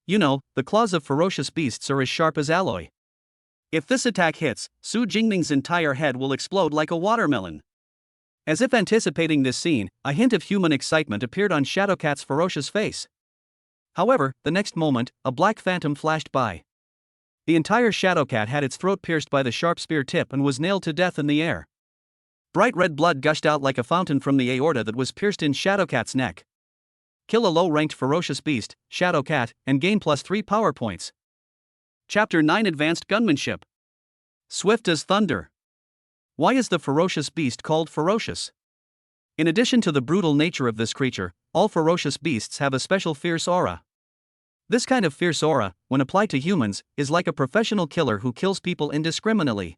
You know, the claws of ferocious beasts are as sharp as alloy. If this attack hits, Su Jingming's entire head will explode like a watermelon. As if anticipating this scene, a hint of human excitement appeared on Shadowcat's ferocious face. However, the next moment, a black phantom flashed by. The entire Shadowcat had its throat pierced by the sharp spear tip and was nailed to death in the air. Bright red blood gushed out like a fountain from the aorta that was pierced in Shadowcat's neck. Kill a low-ranked ferocious beast, Shadowcat, and gain +3 power points. Chapter 9 Advanced Gunmanship. Swift as thunder. Why is the ferocious beast called ferocious? In addition to the brutal nature of this creature, all ferocious beasts have a special fierce aura. This kind of fierce aura, when applied to humans, is like a professional killer who kills people indiscriminately.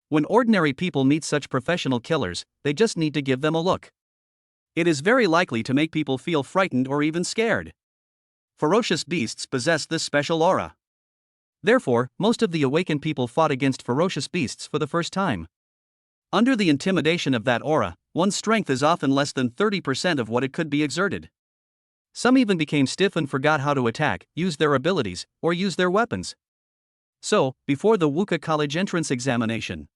When ordinary people meet such professional killers, they just need to give them a look. It is very likely to make people feel frightened or even scared. Ferocious beasts possess this special aura. Therefore, most of the awakened people fought against ferocious beasts for the first time. Under the intimidation of that aura, one's strength is often less than 30% of what it could be exerted. Some even became stiff and forgot how to attack, use their abilities, or use their weapons. So, before the Wuka College entrance examination,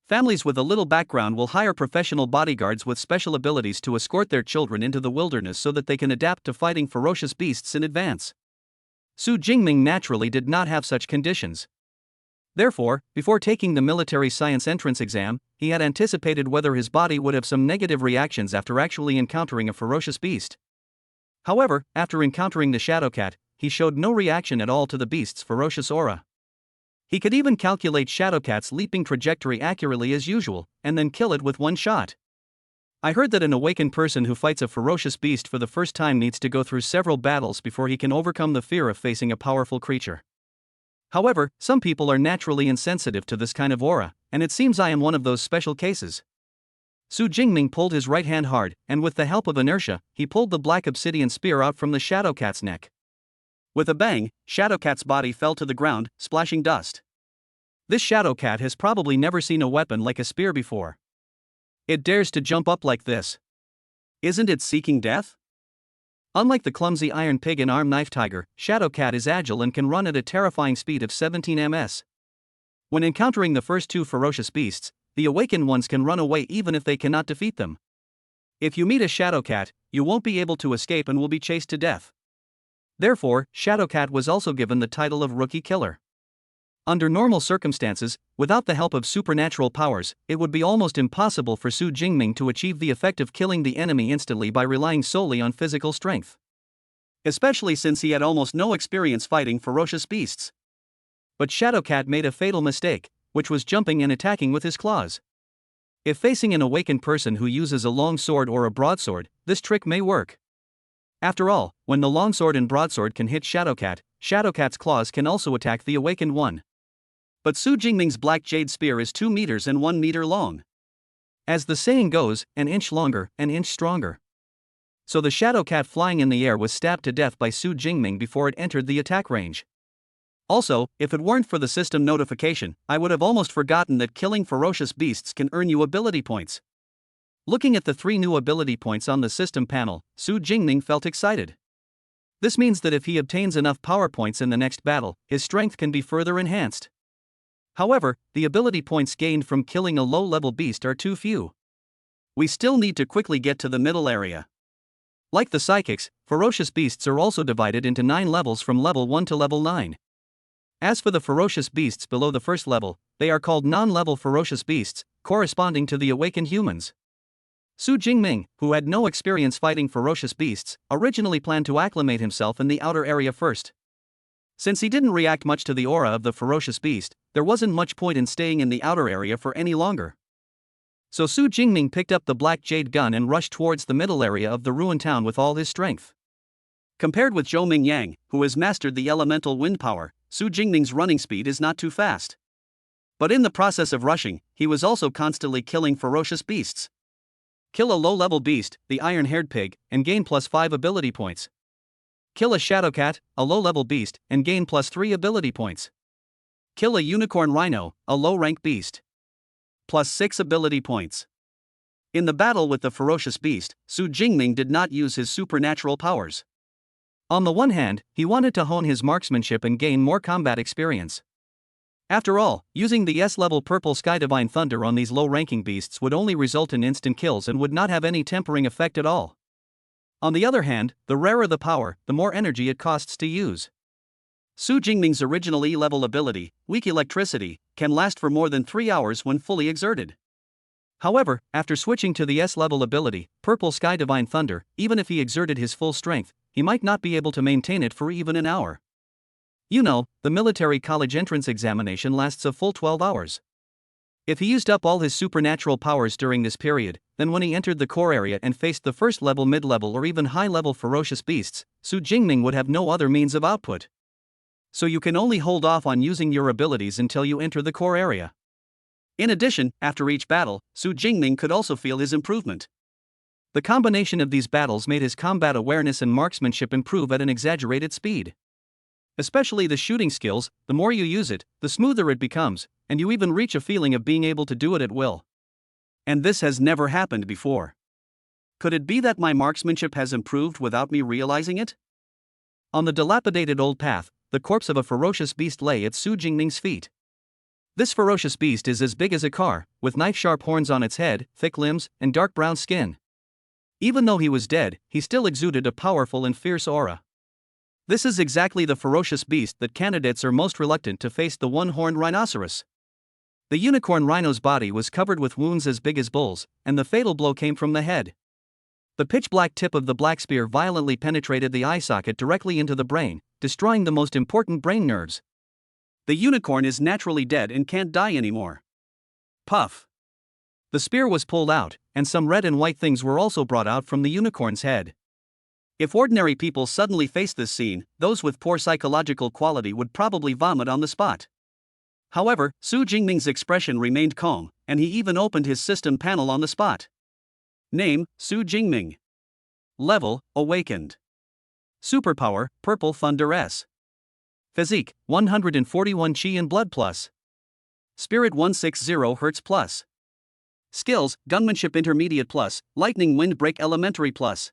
families with a little background will hire professional bodyguards with special abilities to escort their children into the wilderness so that they can adapt to fighting ferocious beasts in advance. Su Jingming naturally did not have such conditions. Therefore, before taking the military science entrance exam, he had anticipated whether his body would have some negative reactions after actually encountering a ferocious beast. However, after encountering the Shadowcat, he showed no reaction at all to the beast's ferocious aura. He could even calculate Shadowcat's leaping trajectory accurately as usual, and then kill it with one shot. I heard that an awakened person who fights a ferocious beast for the first time needs to go through several battles before he can overcome the fear of facing a powerful creature. However, some people are naturally insensitive to this kind of aura, and it seems I am one of those special cases. Su Jingming pulled his right hand hard, and with the help of inertia, he pulled the black obsidian spear out from the Shadowcat's neck. With a bang, Shadowcat's body fell to the ground, splashing dust. This Shadowcat has probably never seen a weapon like a spear before. It dares to jump up like this. Isn't it seeking death? Unlike the clumsy iron pig and arm knife tiger, Shadowcat is agile and can run at a terrifying speed of 17 ms. When encountering the first two ferocious beasts, the awakened ones can run away even if they cannot defeat them. If you meet a Shadowcat, you won't be able to escape and will be chased to death. Therefore, Shadowcat was also given the title of Rookie Killer. Under normal circumstances, without the help of supernatural powers, it would be almost impossible for Su Jingming to achieve the effect of killing the enemy instantly by relying solely on physical strength. Especially since he had almost no experience fighting ferocious beasts. But Shadowcat made a fatal mistake, which was jumping and attacking with his claws. If facing an awakened person who uses a long sword or a broadsword, this trick may work. After all, when the longsword and broadsword can hit Shadowcat, Shadowcat's claws can also attack the awakened one. But Su Jingming's black jade spear is 2 meters and 1 meter long. As the saying goes, an inch longer, an inch stronger. So the Shadowcat flying in the air was stabbed to death by Su Jingming before it entered the attack range. Also, if it weren't for the system notification, I would have almost forgotten that killing ferocious beasts can earn you ability points. Looking at the 3 new ability points on the system panel, Su Jingming felt excited. This means that if he obtains enough power points in the next battle, his strength can be further enhanced. However, the ability points gained from killing a low-level beast are too few. We still need to quickly get to the middle area. Like the psychics, ferocious beasts are also divided into 9 levels from level 1 to level 9. As for the ferocious beasts below the first level, they are called non-level ferocious beasts, corresponding to the awakened humans. Su Jingming, who had no experience fighting ferocious beasts, originally planned to acclimate himself in the outer area first. Since he didn't react much to the aura of the ferocious beast, there wasn't much point in staying in the outer area for any longer. So Su Jingming picked up the black jade gun and rushed towards the middle area of the ruined town with all his strength. Compared with Zhou Mingyang, who has mastered the elemental wind power, Su Jingming's running speed is not too fast. But in the process of rushing, he was also constantly killing ferocious beasts. Kill a low-level beast, the iron-haired pig, and gain +5 ability points. Kill a Shadowcat, a low-level beast, and gain +3 ability points. Kill a unicorn rhino, a low-rank beast. +6 ability points. In the battle with the ferocious beast, Su Jingming did not use his supernatural powers. On the one hand, he wanted to hone his marksmanship and gain more combat experience. After all, using the S-level Purple Sky Divine Thunder on these low-ranking beasts would only result in instant kills and would not have any tempering effect at all. On the other hand, the rarer the power, the more energy it costs to use. Su Jingming's original E-level ability, Weak Electricity, can last for more than 3 hours when fully exerted. However, after switching to the S-level ability, Purple Sky Divine Thunder, even if he exerted his full strength, he might not be able to maintain it for even an hour. You know, the military college entrance examination lasts a full 12 hours. If he used up all his supernatural powers during this period, then when he entered the core area and faced the first level, mid-level or even high-level ferocious beasts, Su Jingming would have no other means of output. So you can only hold off on using your abilities until you enter the core area. In addition, after each battle, Su Jingming could also feel his improvement. The combination of these battles made his combat awareness and marksmanship improve at an exaggerated speed. Especially the shooting skills, the more you use it, the smoother it becomes, and you even reach a feeling of being able to do it at will. And this has never happened before. Could it be that my marksmanship has improved without me realizing it? On the dilapidated old path, the corpse of a ferocious beast lay at Su Jingming's feet. This ferocious beast is as big as a car, with knife-sharp horns on its head, thick limbs, and dark brown skin. Even though he was dead, he still exuded a powerful and fierce aura. This is exactly the ferocious beast that candidates are most reluctant to face: the one-horned rhinoceros. The unicorn rhino's body was covered with wounds as big as bulls, and the fatal blow came from the head. The pitch-black tip of the black spear violently penetrated the eye socket directly into the brain, destroying the most important brain nerves. The unicorn is naturally dead and can't die anymore. Puff. The spear was pulled out, and some red and white things were also brought out from the unicorn's head. If ordinary people suddenly faced this scene, those with poor psychological quality would probably vomit on the spot. However, Su Jingming's expression remained calm, and he even opened his system panel on the spot. Name: Su Jingming. Level: Awakened. Superpower: Purple Thunder S. Physique: 141 Qi and Blood Plus. Spirit: 160 Hz Plus. Skills: Gunmanship Intermediate Plus, Lightning Wind Break Elementary Plus.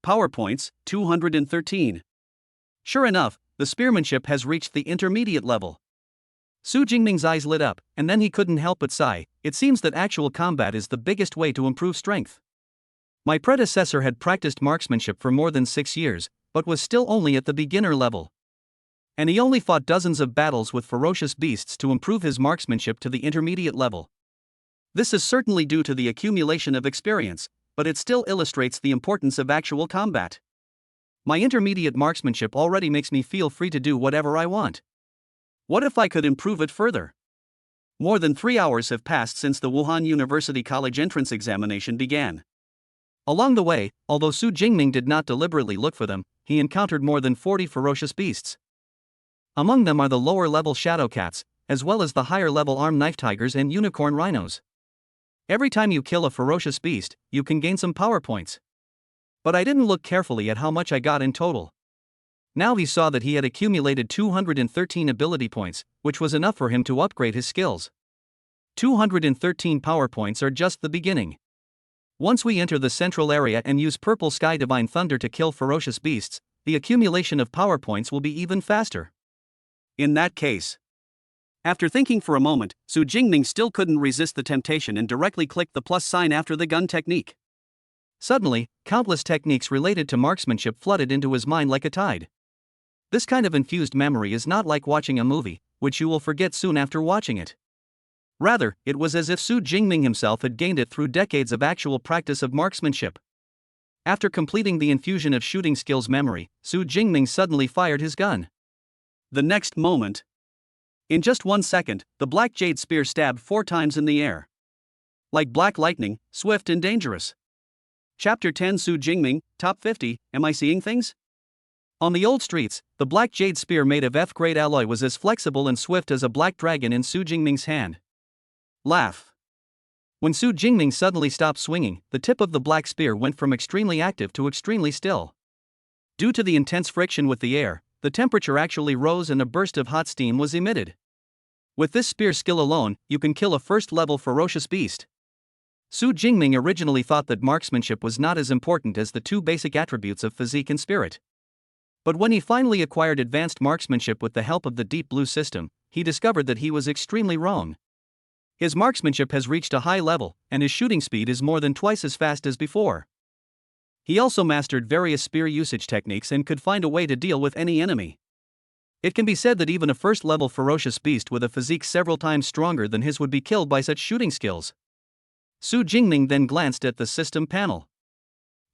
Power points: 213. Sure enough, the spearmanship has reached the intermediate level. Su Jingming's eyes lit up, and then he couldn't help but sigh. It seems that actual combat is the biggest way to improve strength. My predecessor had practiced marksmanship for more than 6 years, but was still only at the beginner level. And he only fought dozens of battles with ferocious beasts to improve his marksmanship to the intermediate level. This is certainly due to the accumulation of experience, but it still illustrates the importance of actual combat. My intermediate marksmanship already makes me feel free to do whatever I want. What if I could improve it further? More than 3 hours have passed since the Wuhan University College entrance examination began. Along the way, although Su Jingming did not deliberately look for them, he encountered more than 40 ferocious beasts. Among them are the lower-level shadow cats, as well as the higher-level armed knife tigers and unicorn rhinos. Every time you kill a ferocious beast, you can gain some power points. But I didn't look carefully at how much I got in total. Now he saw that he had accumulated 213 ability points, which was enough for him to upgrade his skills. 213 power points are just the beginning. Once we enter the central area and use Purple Sky Divine Thunder to kill ferocious beasts, the accumulation of power points will be even faster. In that case. After thinking for a moment, Su Jingming still couldn't resist the temptation and directly clicked the plus sign after the gun technique. Suddenly, countless techniques related to marksmanship flooded into his mind like a tide. This kind of infused memory is not like watching a movie, which you will forget soon after watching it. Rather, it was as if Su Jingming himself had gained it through decades of actual practice of marksmanship. After completing the infusion of shooting skills memory, Su Jingming suddenly fired his gun. The next moment, in just 1 second, the black jade spear stabbed 4 times in the air. Like black lightning, swift and dangerous. Chapter 10: Su Jingming, Top 50, Am I Seeing Things? On the old streets, the black jade spear made of F-grade alloy was as flexible and swift as a black dragon in Su Jingming's hand. Laugh. When Su Jingming suddenly stopped swinging, the tip of the black spear went from extremely active to extremely still. Due to the intense friction with the air, the temperature actually rose and a burst of hot steam was emitted. With this spear skill alone, you can kill a first-level ferocious beast. Su Jingming originally thought that marksmanship was not as important as the 2 basic attributes of physique and spirit. But when he finally acquired advanced marksmanship with the help of the Deep Blue system, he discovered that he was extremely wrong. His marksmanship has reached a high level, and his shooting speed is more than twice as fast as before. He also mastered various spear usage techniques and could find a way to deal with any enemy. It can be said that even a first-level ferocious beast with a physique several times stronger than his would be killed by such shooting skills. Su Jingming then glanced at the system panel.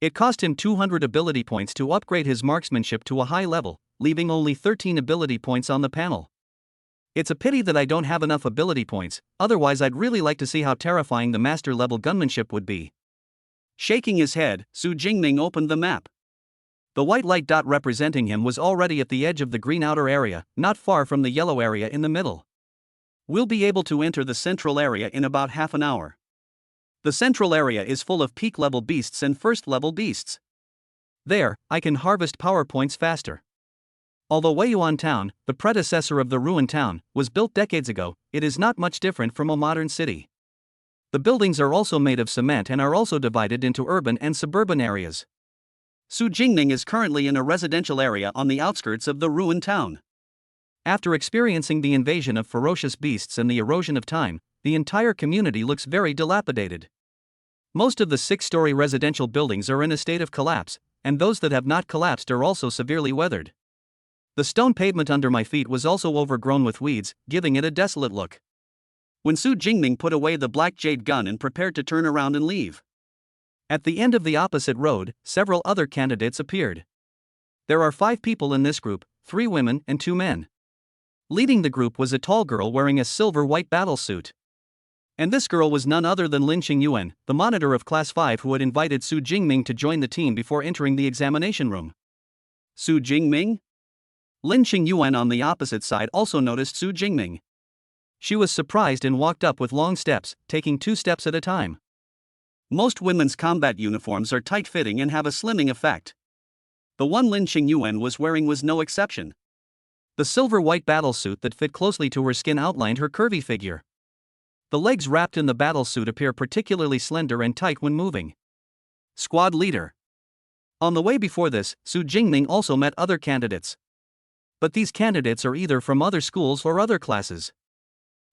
It cost him 200 ability points to upgrade his marksmanship to a high level, leaving only 13 ability points on the panel. It's a pity that I don't have enough ability points, otherwise I'd really like to see how terrifying the master-level gunmanship would be. Shaking his head, Su Jingming opened the map. The white light dot representing him was already at the edge of the green outer area, not far from the yellow area in the middle. We'll be able to enter the central area in about half an hour. The central area is full of peak-level beasts and first-level beasts. There, I can harvest power points faster. Although Weiyuan Town, the predecessor of the ruined town, was built decades ago, it is not much different from a modern city. The buildings are also made of cement and are also divided into urban and suburban areas. Su Jingming is currently in a residential area on the outskirts of the ruined town. After experiencing the invasion of ferocious beasts and the erosion of time, the entire community looks very dilapidated. Most of the 6-story residential buildings are in a state of collapse, and those that have not collapsed are also severely weathered. The stone pavement under my feet was also overgrown with weeds, giving it a desolate look. When Su Jingming put away the black jade gun and prepared to turn around and leave. At the end of the opposite road, several other candidates appeared. There are 5 people in this group, 3 women and 2 men. Leading the group was a tall girl wearing a silver-white battlesuit. And this girl was none other than Lin Qingyuan, the monitor of Class 5 who had invited Su Jingming to join the team before entering the examination room. Su Jingming? Lin Qingyuan on the opposite side also noticed Su Jingming. She was surprised and walked up with long steps, taking 2 steps at a time. Most women's combat uniforms are tight-fitting and have a slimming effect. The one Lin Qingyuan was wearing was no exception. The silver-white battlesuit that fit closely to her skin outlined her curvy figure. The legs wrapped in the battlesuit appear particularly slender and tight when moving. Squad leader. On the way before this, Su Jingming also met other candidates. But these candidates are either from other schools or other classes.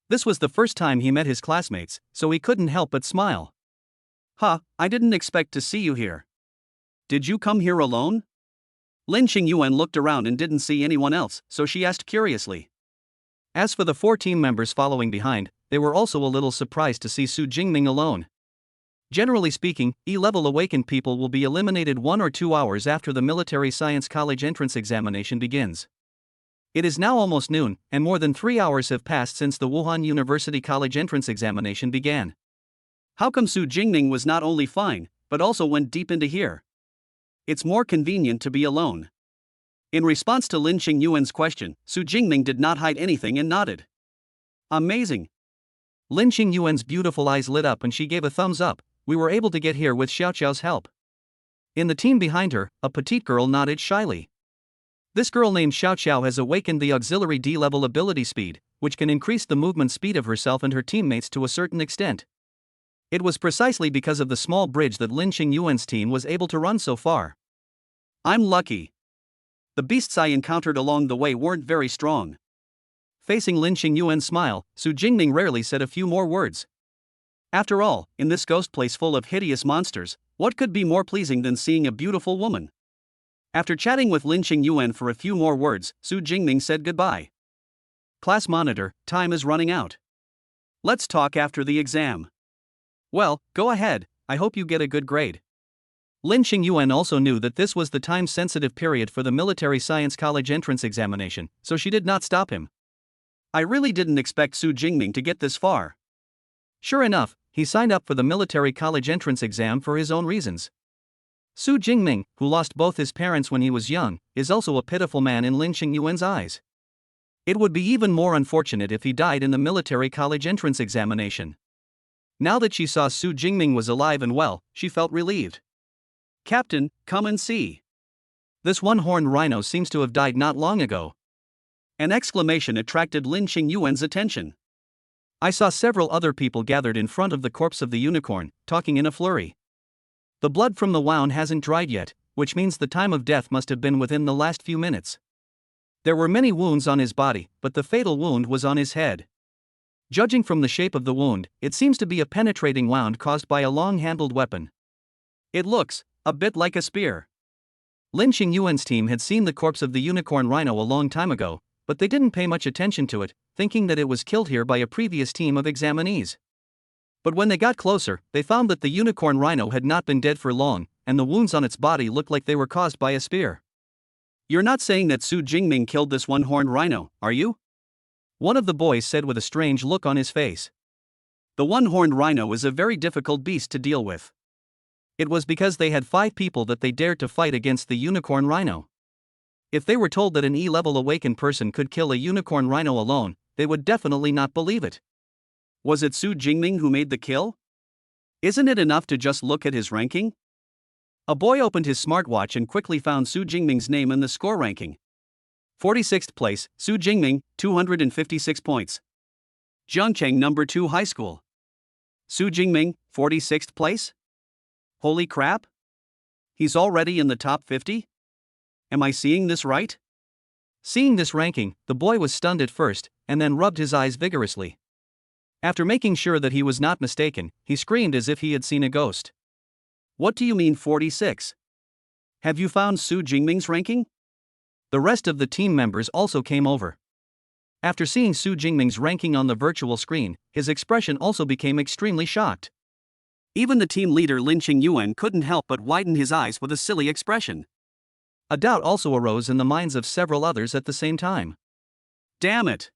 This was the first time he met his classmates, so he couldn't help but smile. I didn't expect to see you here. Did you come here alone? Lin Qingyuan looked around and didn't see anyone else, so she asked curiously. As for the 4 team members following behind, they were also a little surprised to see Su Jingming alone. Generally speaking, E-level awakened people will be eliminated 1 or 2 hours after the Military Science College entrance examination begins. It is now almost noon, and more than 3 hours have passed since the Wuhan University College entrance examination began. How come Su Jingming was not only fine, but also went deep into here? It's more convenient to be alone. In response to Lin Qingyuan's question, Su Jingming did not hide anything and nodded. Amazing. Lin Qingyuan's beautiful eyes lit up and she gave a thumbs up. We were able to get here with Xiao Xiao's help. In the team behind her, a petite girl nodded shyly. This girl named Xiao Xiao has awakened the auxiliary D-level ability speed, which can increase the movement speed of herself and her teammates to a certain extent. It was precisely because of the small bridge that Lin Qingyuan's team was able to run so far. I'm lucky. The beasts I encountered along the way weren't very strong. Facing Lin Qingyuan's smile, Su Jingming rarely said a few more words. After all, in this ghost place full of hideous monsters, what could be more pleasing than seeing a beautiful woman? After chatting with Lin Qingyuan for a few more words, Su Jingming said goodbye. Class monitor, time is running out. Let's talk after the exam. Well, go ahead, I hope you get a good grade. Lin Qingyuan also knew that this was the time-sensitive period for the Military Science College entrance examination, so she did not stop him. I really didn't expect Su Jingming to get this far. Sure enough, he signed up for the Military College entrance exam for his own reasons. Su Jingming, who lost both his parents when he was young, is also a pitiful man in Lin Qingyuan's eyes. It would be even more unfortunate if he died in the Military College entrance examination. Now that she saw Su Jingming was alive and well, she felt relieved. Captain, come and see. This one-horned rhino seems to have died not long ago. An exclamation attracted Lin Qingyuan's attention. I saw several other people gathered in front of the corpse of the unicorn, talking in a flurry. The blood from the wound hasn't dried yet, which means the time of death must have been within the last few minutes. There were many wounds on his body, but the fatal wound was on his head. Judging from the shape of the wound, it seems to be a penetrating wound caused by a long-handled weapon. It looks a bit like a spear. Lin Qingyuan's team had seen the corpse of the unicorn rhino a long time ago, but they didn't pay much attention to it, thinking that it was killed here by a previous team of examinees. But when they got closer, they found that the unicorn rhino had not been dead for long, and the wounds on its body looked like they were caused by a spear. You're not saying that Su Jingming killed this one-horned rhino, are you? One of the boys said with a strange look on his face. The one-horned rhino is a very difficult beast to deal with. It was because they had 5 people that they dared to fight against the unicorn rhino. If they were told that an E-level awakened person could kill a unicorn rhino alone, they would definitely not believe it. Was it Su Jingming who made the kill? Isn't it enough to just look at his ranking? A boy opened his smartwatch and quickly found Su Jingming's name in the score ranking. 46th place, Su Jingming, 256 points. Zhengcheng number 2 high school. Su Jingming, 46th place? Holy crap! He's already in the top 50? Am I seeing this right? Seeing this ranking, the boy was stunned at first, and then rubbed his eyes vigorously. After making sure that he was not mistaken, he screamed as if he had seen a ghost. What do you mean 46? Have you found Su Jingming's ranking? The rest of the team members also came over. After seeing Su Jingming's ranking on the virtual screen, his expression also became extremely shocked. Even the team leader Lin Qingyuan couldn't help but widen his eyes with a silly expression. A doubt also arose in the minds of several others at the same time. Damn it!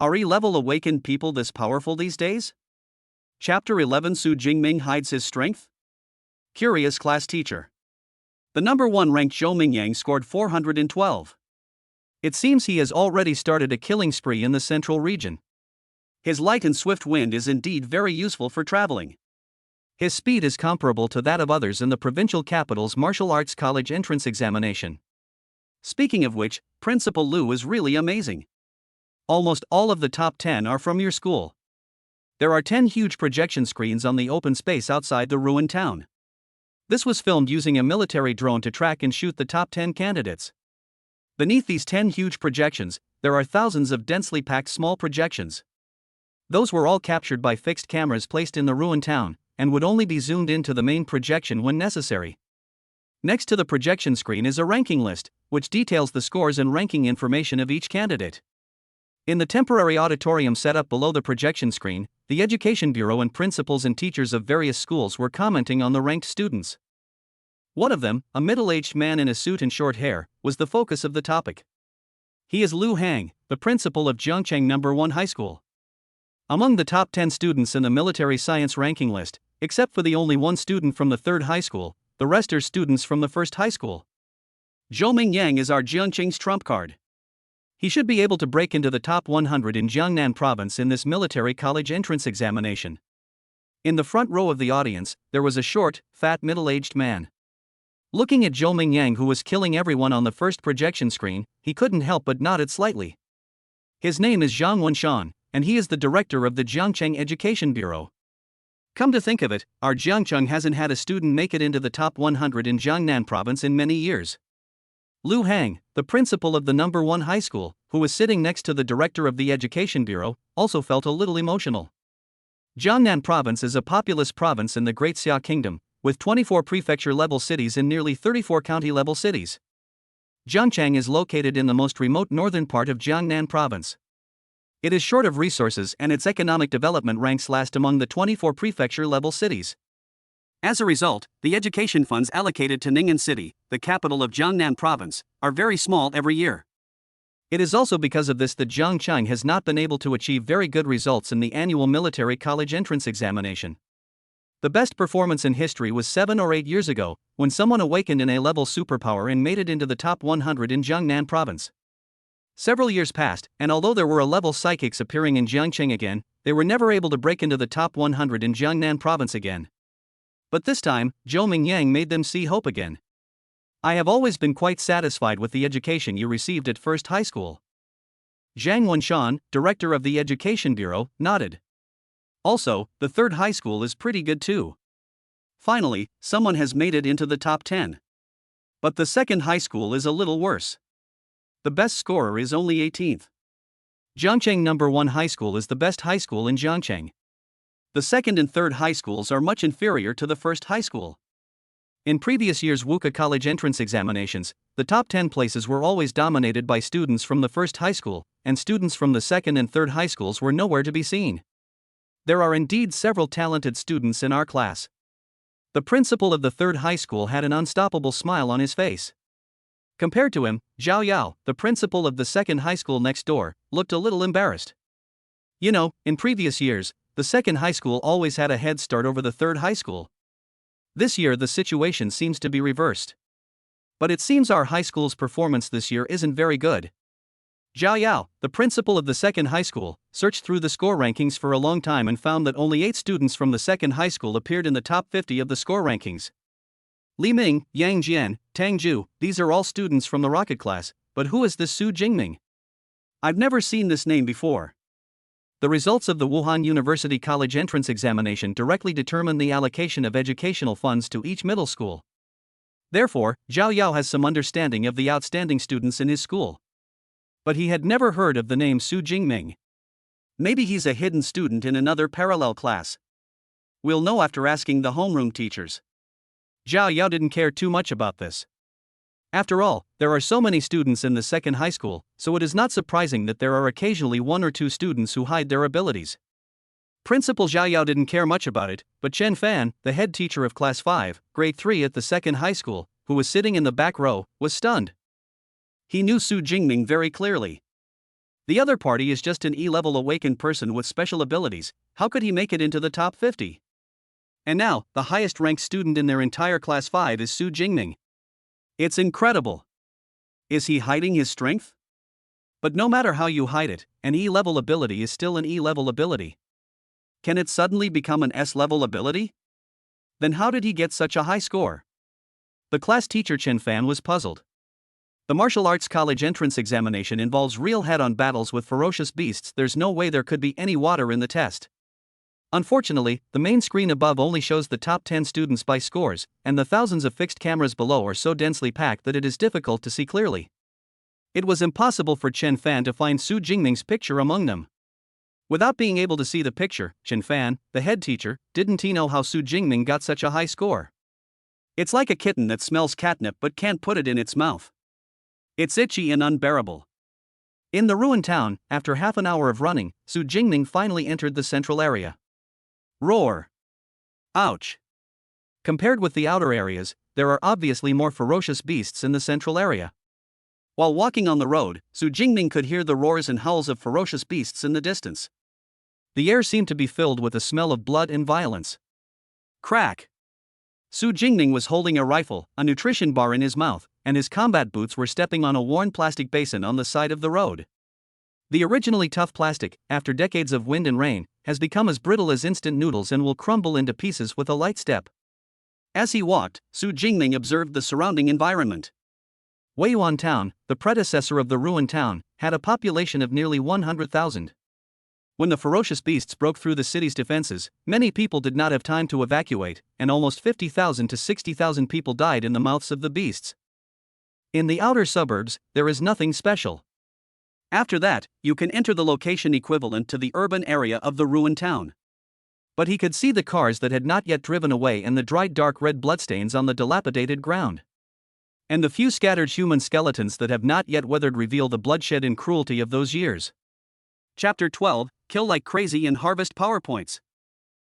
Are E-level awakened people this powerful these days? Chapter 11 Su Jingming hides his strength? Curious class teacher. The number 1 ranked Zhou Mingyang scored 412. It seems he has already started a killing spree in the central region. His light and swift wind is indeed very useful for traveling. His speed is comparable to that of others in the provincial capital's martial arts college entrance examination. Speaking of which, Principal Liu is really amazing. Almost all of the top 10 are from your school. There are 10 huge projection screens on the open space outside the ruined town. This was filmed using a military drone to track and shoot the top 10 candidates. Beneath these 10 huge projections, there are thousands of densely packed small projections. Those were all captured by fixed cameras placed in the ruined town, and would only be zoomed into the main projection when necessary. Next to the projection screen is a ranking list, which details the scores and ranking information of each candidate. In the temporary auditorium set up below the projection screen, the Education Bureau and principals and teachers of various schools were commenting on the ranked students. One of them, a middle-aged man in a suit and short hair, was the focus of the topic. He is Liu Hang, the principal of Jiangcheng No. 1 High School. Among the top 10 students in the military science ranking list, except for the only one student from the 3rd high school, the rest are students from the 1st high school. Zhou Mingyang is our Jiangcheng's trump card. He should be able to break into the top 100 in Jiangnan province in this military college entrance examination. In the front row of the audience, there was a short, fat middle-aged man. Looking at Zhou Mingyang, who was killing everyone on the first projection screen, he couldn't help but nodded slightly. His name is Zhang Wenshan, and he is the director of the Jiangcheng Education Bureau. Come to think of it, our Jiangcheng hasn't had a student make it into the top 100 in Jiangnan province in many years. Liu Hang, the principal of the No. 1 high school, who was sitting next to the director of the Education Bureau, also felt a little emotional. Jiangnan province is a populous province in the Great Xia Kingdom, with 24 prefecture-level cities and nearly 34 county-level cities. Jiangcheng is located in the most remote northern part of Jiangnan province. It is short of resources and its economic development ranks last among the 24 prefecture-level cities. As a result, the education funds allocated to Ning'an City, the capital of Jiangnan province, are very small every year. It is also because of this that Jiangcheng has not been able to achieve very good results in the annual military college entrance examination. The best performance in history was 7 or 8 years ago, when someone awakened an A-level superpower and made it into the top 100 in Jiangnan province. Several years passed, and although there were A-level psychics appearing in Jiangcheng again, they were never able to break into the top 100 in Jiangnan province again. But this time, Zhou Mingyang made them see hope again. I have always been quite satisfied with the education you received at first high school. Zhang Wenshan, director of the Education Bureau, nodded. Also, the 3rd high school is pretty good too. Finally, someone has made it into the top 10. But the 2nd high school is a little worse. The best scorer is only 18th. Jiangcheng No. 1 High School is the best high school in Jiangcheng. The 2nd and 3rd high schools are much inferior to the 1st high school. In previous years' Wuka college entrance examinations, the top 10 places were always dominated by students from the 1st high school, and students from the 2nd and 3rd high schools were nowhere to be seen. There are indeed several talented students in our class. The principal of the 3rd high school had an unstoppable smile on his face. Compared to him, Zhao Yao, the principal of the 2nd high school next door, looked a little embarrassed. You know, in previous years, the 2nd high school always had a head start over the 3rd high school. This year the situation seems to be reversed. But it seems our high school's performance this year isn't very good. Zhao Yao, the principal of the 2nd high school, searched through the score rankings for a long time and found that only 8 students from the 2nd high school appeared in the top 50 of the score rankings. Li Ming, Yang Jian, Tang Zhu, these are all students from the rocket class, but who is this Su Jingming? I've never seen this name before. The results of the Wuhan University College entrance examination directly determine the allocation of educational funds to each middle school. Therefore, Zhao Yao has some understanding of the outstanding students in his school. But he had never heard of the name Su Jingming. Maybe he's a hidden student in another parallel class. We'll know after asking the homeroom teachers. Zhao Yao didn't care too much about this. After all, there are so many students in the second high school, so it is not surprising that there are occasionally one or two students who hide their abilities. Principal Zhao Yao didn't care much about it, but Chen Fan, the head teacher of Class 5, Grade 3 at the second high school, who was sitting in the back row, was stunned. He knew Su Jingming very clearly. The other party is just an E-level awakened person with special abilities. How could he make it into the top 50? And now, the highest ranked student in their entire Class 5 is Su Jingming. It's incredible. Is he hiding his strength? But no matter how you hide it, an E-level ability is still an E-level ability. Can it suddenly become an S-level ability? Then how did he get such a high score? The class teacher Chen Fan was puzzled. The martial arts college entrance examination involves real head-on battles with ferocious beasts. There's no way there could be any water in the test. Unfortunately, the main screen above only shows the top 10 students by scores, and the thousands of fixed cameras below are so densely packed that it is difficult to see clearly. It was impossible for Chen Fan to find Su Jingming's picture among them. Without being able to see the picture, Chen Fan, the head teacher, didn't he know how Su Jingming got such a high score? It's like a kitten that smells catnip but can't put it in its mouth. It's itchy and unbearable. In the ruined town, after half an hour of running, Su Jingming finally entered the central area. Roar! Ouch! Compared with the outer areas, there are obviously more ferocious beasts in the central area. While walking on the road, Su Jingming could hear the roars and howls of ferocious beasts in the distance. The air seemed to be filled with a smell of blood and violence. Crack! Su Jingming was holding a rifle, a nutrition bar in his mouth, and his combat boots were stepping on a worn plastic basin on the side of the road. The originally tough plastic, after decades of wind and rain, has become as brittle as instant noodles and will crumble into pieces with a light step. As he walked, Su Jingming observed the surrounding environment. Weiyuan Town, the predecessor of the ruined town, had a population of nearly 100,000. When the ferocious beasts broke through the city's defenses, many people did not have time to evacuate, and almost 50,000 to 60,000 people died in the mouths of the beasts. In the outer suburbs, there is nothing special. After that, you can enter the location equivalent to the urban area of the ruined town. But he could see the cars that had not yet driven away and the dried dark red bloodstains on the dilapidated ground. And the few scattered human skeletons that have not yet weathered reveal the bloodshed and cruelty of those years. Chapter 12, Kill Like Crazy and Harvest PowerPoints.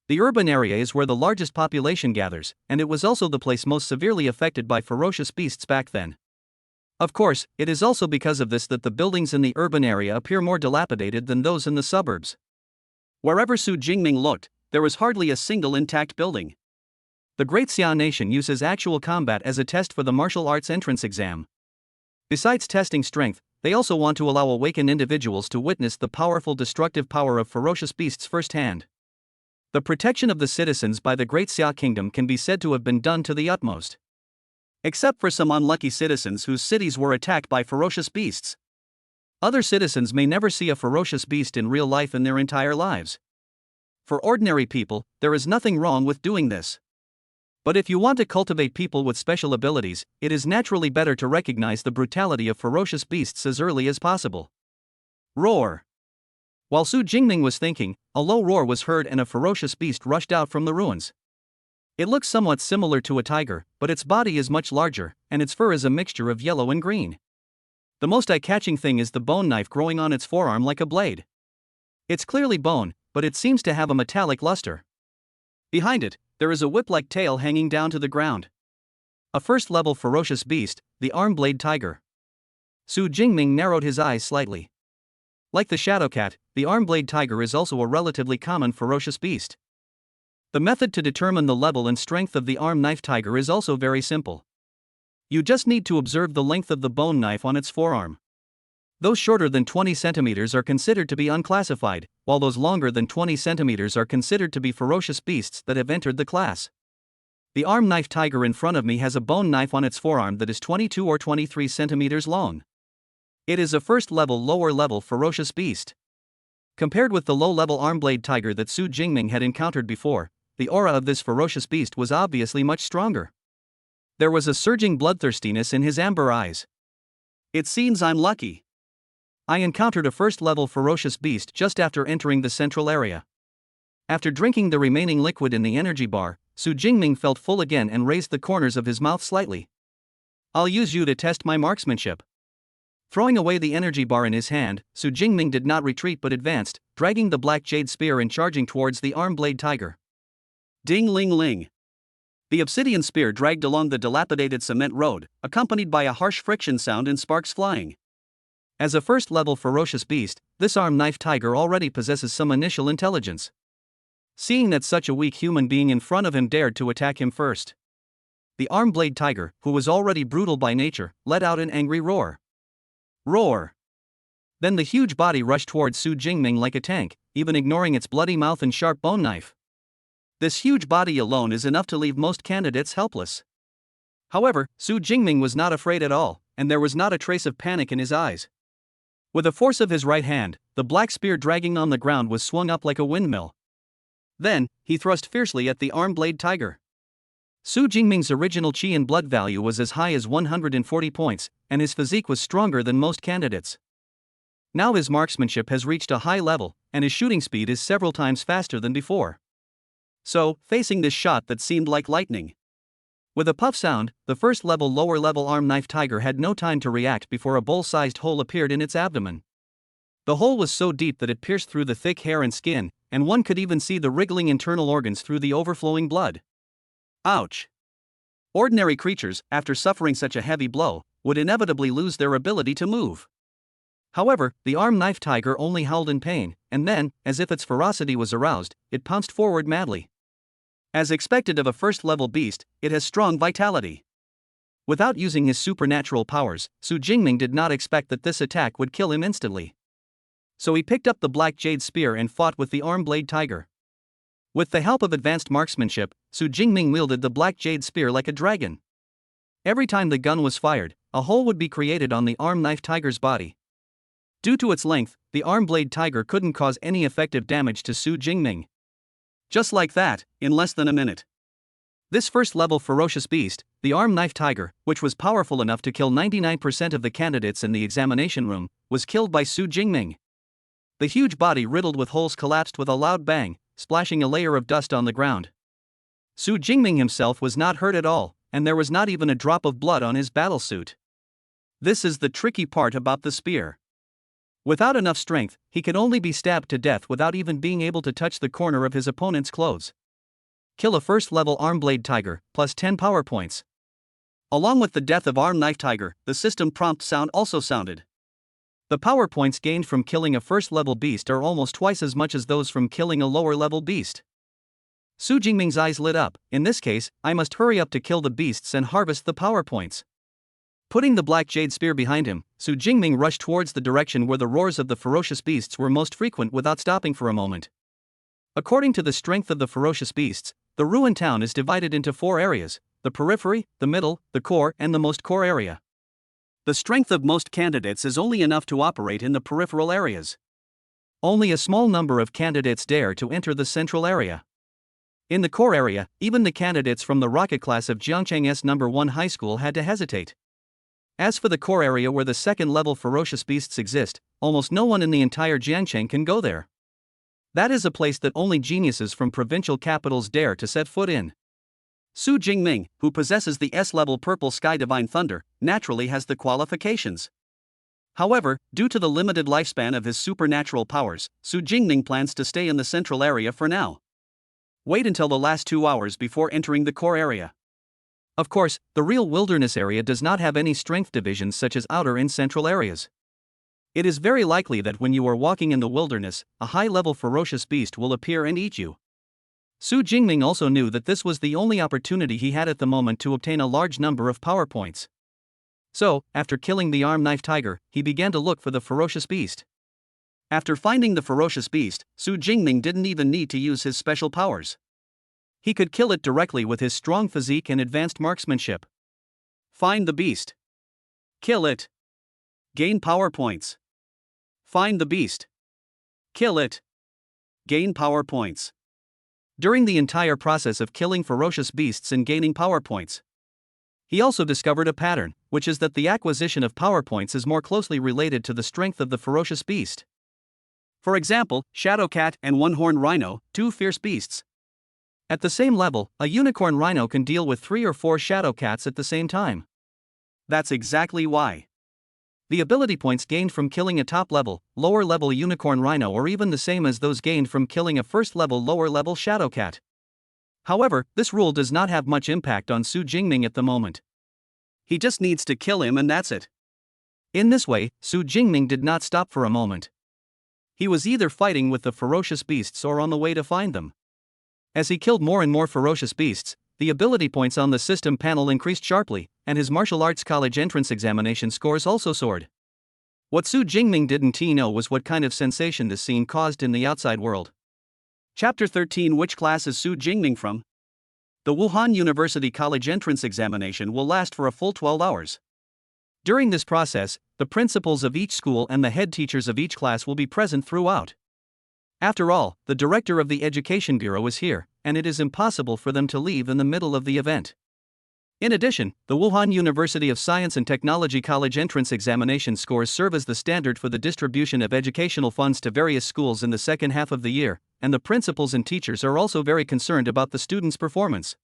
The urban area is where the largest population gathers, and it was also the place most severely affected by ferocious beasts back then. Of course, it is also because of this that the buildings in the urban area appear more dilapidated than those in the suburbs. Wherever Su Jingming looked, there was hardly a single intact building. The Great Xia Nation uses actual combat as a test for the martial arts entrance exam. Besides testing strength, they also want to allow awakened individuals to witness the powerful destructive power of ferocious beasts firsthand. The protection of the citizens by the Great Xia Kingdom can be said to have been done to the utmost. Except for some unlucky citizens whose cities were attacked by ferocious beasts. Other citizens may never see a ferocious beast in real life in their entire lives. For ordinary people, there is nothing wrong with doing this. But if you want to cultivate people with special abilities, it is naturally better to recognize the brutality of ferocious beasts as early as possible. Roar! While Su Jingming was thinking, a low roar was heard and a ferocious beast rushed out from the ruins. It looks somewhat similar to a tiger, but its body is much larger, and its fur is a mixture of yellow and green. The most eye-catching thing is the bone knife growing on its forearm like a blade. It's clearly bone, but it seems to have a metallic luster. Behind it, there is a whip-like tail hanging down to the ground. A first-level ferocious beast, the arm-blade tiger. Su Jingming narrowed his eyes slightly. Like the shadow cat, the arm-blade tiger is also a relatively common ferocious beast. The method to determine the level and strength of the arm knife tiger is also very simple. You just need to observe the length of the bone knife on its forearm. Those shorter than 20 centimeters are considered to be unclassified, while those longer than 20 centimeters are considered to be ferocious beasts that have entered the class. The arm knife tiger in front of me has a bone knife on its forearm that is 22 or 23 centimeters long. It is a first-level lower-level ferocious beast. Compared with the low-level arm-blade tiger that Su Jingming had encountered before, the aura of this ferocious beast was obviously much stronger. There was a surging bloodthirstiness in his amber eyes. It seems I'm lucky. I encountered a first-level ferocious beast just after entering the central area. After drinking the remaining liquid in the energy bar, Su Jingming felt full again and raised the corners of his mouth slightly. I'll use you to test my marksmanship. Throwing away the energy bar in his hand, Su Jingming did not retreat but advanced, dragging the black jade spear and charging towards the arm-blade tiger. Ding-ling-ling. The obsidian spear dragged along the dilapidated cement road, accompanied by a harsh friction sound and sparks flying. As a first-level ferocious beast, this arm-knife tiger already possesses some initial intelligence. Seeing that such a weak human being in front of him dared to attack him first, the arm-blade tiger, who was already brutal by nature, let out an angry roar. Roar! Then the huge body rushed towards Su Jingming like a tank, even ignoring its bloody mouth and sharp bone knife. This huge body alone is enough to leave most candidates helpless. However, Su Jingming was not afraid at all, and there was not a trace of panic in his eyes. With the force of his right hand, the black spear dragging on the ground was swung up like a windmill. Then, he thrust fiercely at the arm-blade tiger. Su Jingming's original chi and blood value was as high as 140 points, and his physique was stronger than most candidates. Now his marksmanship has reached a high level, and his shooting speed is several times faster than before. So, facing this shot that seemed like lightning. With a puff sound, the first-level lower-level arm-knife tiger had no time to react before a bowl-sized hole appeared in its abdomen. The hole was so deep that it pierced through the thick hair and skin, and one could even see the wriggling internal organs through the overflowing blood. Ouch! Ordinary creatures, after suffering such a heavy blow, would inevitably lose their ability to move. However, the arm-knife tiger only howled in pain, and then, as if its ferocity was aroused, it pounced forward madly. As expected of a first-level beast, it has strong vitality. Without using his supernatural powers, Su Jingming did not expect that this attack would kill him instantly. So he picked up the black jade spear and fought with the arm-blade tiger. With the help of advanced marksmanship, Su Jingming wielded the black jade spear like a dragon. Every time the gun was fired, a hole would be created on the arm-knife tiger's body. Due to its length, the arm-blade tiger couldn't cause any effective damage to Su Jingming. Just like that, in less than a minute. This first-level ferocious beast, the arm-knife tiger, which was powerful enough to kill 99% of the candidates in the examination room, was killed by Su Jingming. The huge body riddled with holes collapsed with a loud bang, splashing a layer of dust on the ground. Su Jingming himself was not hurt at all, and there was not even a drop of blood on his battlesuit. This is the tricky part about the spear. Without enough strength, he could only be stabbed to death without even being able to touch the corner of his opponent's clothes. Kill a first-level arm-blade tiger, plus 10 power points. Along with the death of arm-knife tiger, the system prompt sound also sounded. The power points gained from killing a first-level beast are almost twice as much as those from killing a lower-level beast. Su Jingming's eyes lit up. In this case, I must hurry up to kill the beasts and harvest the power points. Putting the black jade spear behind him, Su Jingming rushed towards the direction where the roars of the ferocious beasts were most frequent without stopping for a moment. According to the strength of the ferocious beasts, the ruined town is divided into 4 areas: the periphery, the middle, the core, and the most core area. The strength of most candidates is only enough to operate in the peripheral areas. Only a small number of candidates dare to enter the central area. In the core area, even the candidates from the rocket class of Jiangcheng's No. 1 high school had to hesitate. As for the core area where the second-level ferocious beasts exist, almost no one in the entire Jiangcheng can go there. That is a place that only geniuses from provincial capitals dare to set foot in. Su Jingming, who possesses the S-level Purple Sky Divine Thunder, naturally has the qualifications. However, due to the limited lifespan of his supernatural powers, Su Jingming plans to stay in the central area for now. Wait until the last 2 hours before entering the core area. Of course, the real wilderness area does not have any strength divisions such as outer and central areas. It is very likely that when you are walking in the wilderness, a high-level ferocious beast will appear and eat you. Su Jingming also knew that this was the only opportunity he had at the moment to obtain a large number of power points. So, after killing the arm-knife tiger, he began to look for the ferocious beast. After finding the ferocious beast, Su Jingming didn't even need to use his special powers. He could kill it directly with his strong physique and advanced marksmanship. Find the beast. Kill it. Gain power points. Find the beast. Kill it. Gain power points. During the entire process of killing ferocious beasts and gaining power points, he also discovered a pattern, which is that the acquisition of power points is more closely related to the strength of the ferocious beast. For example, Shadow Cat and One-Horned Rhino, 2 fierce beasts. At the same level, a unicorn rhino can deal with 3 or 4 shadow cats at the same time. That's exactly why. The ability points gained from killing a top-level, lower-level unicorn rhino are even the same as those gained from killing a first-level, lower-level shadow cat. However, this rule does not have much impact on Su Jingming at the moment. He just needs to kill him and that's it. In this way, Su Jingming did not stop for a moment. He was either fighting with the ferocious beasts or on the way to find them. As he killed more and more ferocious beasts, the ability points on the system panel increased sharply, and his martial arts college entrance examination scores also soared. What Su Jingming didn't know was what kind of sensation this scene caused in the outside world. Chapter 13. Which class is Su Jingming from? The Wuhan University college entrance examination will last for a full 12 hours. During this process, the principals of each school and the head teachers of each class will be present throughout. After all, the director of the Education Bureau is here, and it is impossible for them to leave in the middle of the event. In addition, the Wuhan University of Science and Technology college entrance examination scores serve as the standard for the distribution of educational funds to various schools in the second half of the year, and the principals and teachers are also very concerned about the students' performance.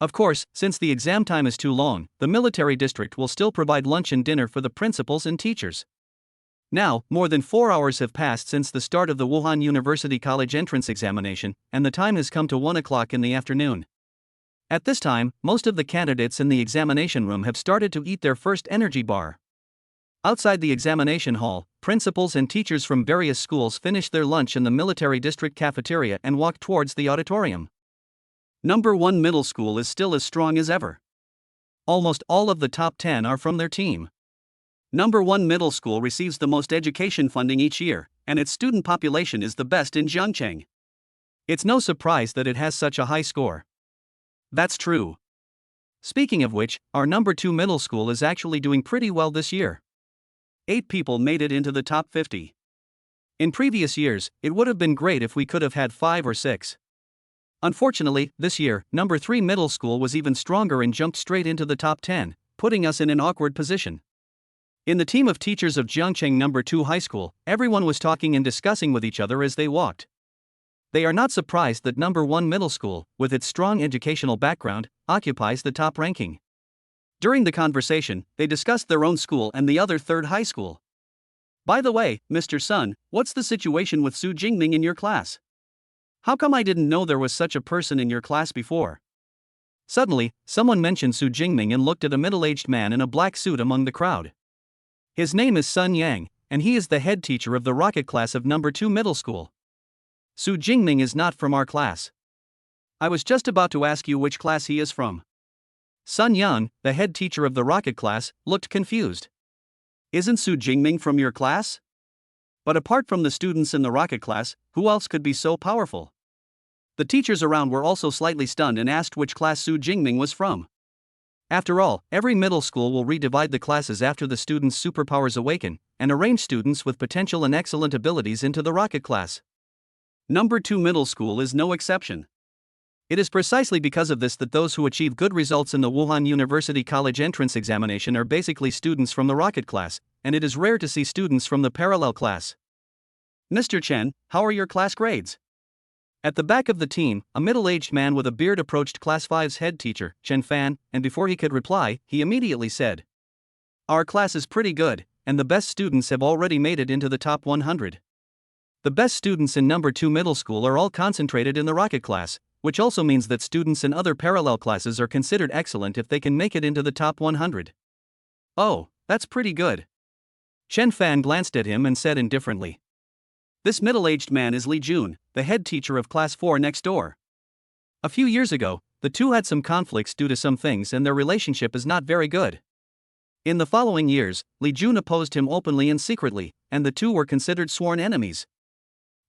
Of course, since the exam time is too long, the military district will still provide lunch and dinner for the principals and teachers. Now, more than 4 hours have passed since the start of the Wuhan University college entrance examination, and the time has come to 1 o'clock in the afternoon. At this time, most of the candidates in the examination room have started to eat their first energy bar. Outside the examination hall, principals and teachers from various schools finish their lunch in the military district cafeteria and walk towards the auditorium. Number 1 middle school is still as strong as ever. Almost all of the top 10 are from their team. Number 1 middle school receives the most education funding each year, and its student population is the best in Zhangcheng. It's no surprise that it has such a high score. That's true. Speaking of which, our number 2 middle school is actually doing pretty well this year. 8 people made it into the top 50. In previous years, it would have been great if we could have had 5 or 6. Unfortunately, this year, number 3 middle school was even stronger and jumped straight into the top 10, putting us in an awkward position. In the team of teachers of Zhangcheng number 2 high school, everyone was talking and discussing with each other as they walked. They are not surprised that number 1 middle school, with its strong educational background, occupies the top ranking. During the conversation, they discussed their own school and the other third high school. By the way, Mr. Sun, what's the situation with Su Jingming in your class? How come I didn't know there was such a person in your class before? Suddenly, someone mentioned Su Jingming and looked at a middle-aged man in a black suit among the crowd. His name is Sun Yang, and he is the head teacher of the rocket class of number 2 middle school. Su Jingming is not from our class. I was just about to ask you which class he is from. Sun Yang, the head teacher of the rocket class, looked confused. Isn't Su Jingming from your class? But apart from the students in the rocket class, who else could be so powerful? The teachers around were also slightly stunned and asked which class Su Jingming was from. After all, every middle school will redivide the classes after the students' superpowers awaken, and arrange students with potential and excellent abilities into the rocket class. Number 2 middle school is no exception. It is precisely because of this that those who achieve good results in the Wuhan University college entrance examination are basically students from the rocket class, and it is rare to see students from the parallel class. Mr. Chen, how are your class grades? At the back of the team, a middle-aged man with a beard approached Class 5's head teacher, Chen Fan, and before he could reply, he immediately said, "Our class is pretty good, and the best students have already made it into the top 100. The best students in number 2 middle school are all concentrated in the rocket class, which also means that students in other parallel classes are considered excellent if they can make it into the top 100. Oh, that's pretty good." Chen Fan glanced at him and said indifferently, "This middle-aged man is Li Jun, the head teacher of Class 4 next door. A few years ago, the two had some conflicts due to some things and their relationship is not very good. In the following years, Li Jun opposed him openly and secretly, and the two were considered sworn enemies."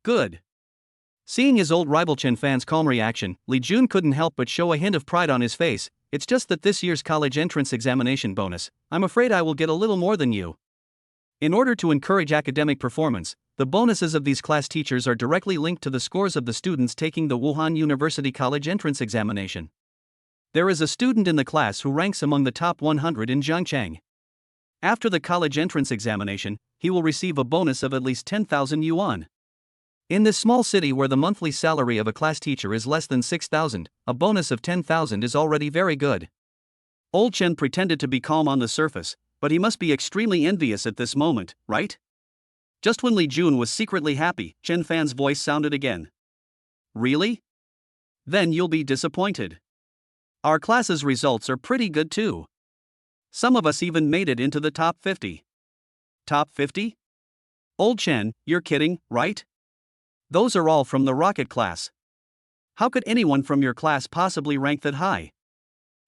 Good. Seeing his old rival Chen Fan's calm reaction, Li Jun couldn't help but show a hint of pride on his face. "It's just that this year's college entrance examination bonus, I'm afraid I will get a little more than you." In order to encourage academic performance, the bonuses of these class teachers are directly linked to the scores of the students taking the Wuhan University college entrance examination. There is a student in the class who ranks among the top 100 in Zhangcheng. After the college entrance examination, he will receive a bonus of at least 10,000 yuan. In this small city where the monthly salary of a class teacher is less than 6,000, a bonus of 10,000 is already very good. Old Chen pretended to be calm on the surface, but he must be extremely envious at this moment, right? Just when Li Jun was secretly happy, Chen Fan's voice sounded again. Really? Then you'll be disappointed. Our class's results are pretty good too. Some of us even made it into the top 50. Top 50? Old Chen, you're kidding, right? Those are all from the rocket class. How could anyone from your class possibly rank that high?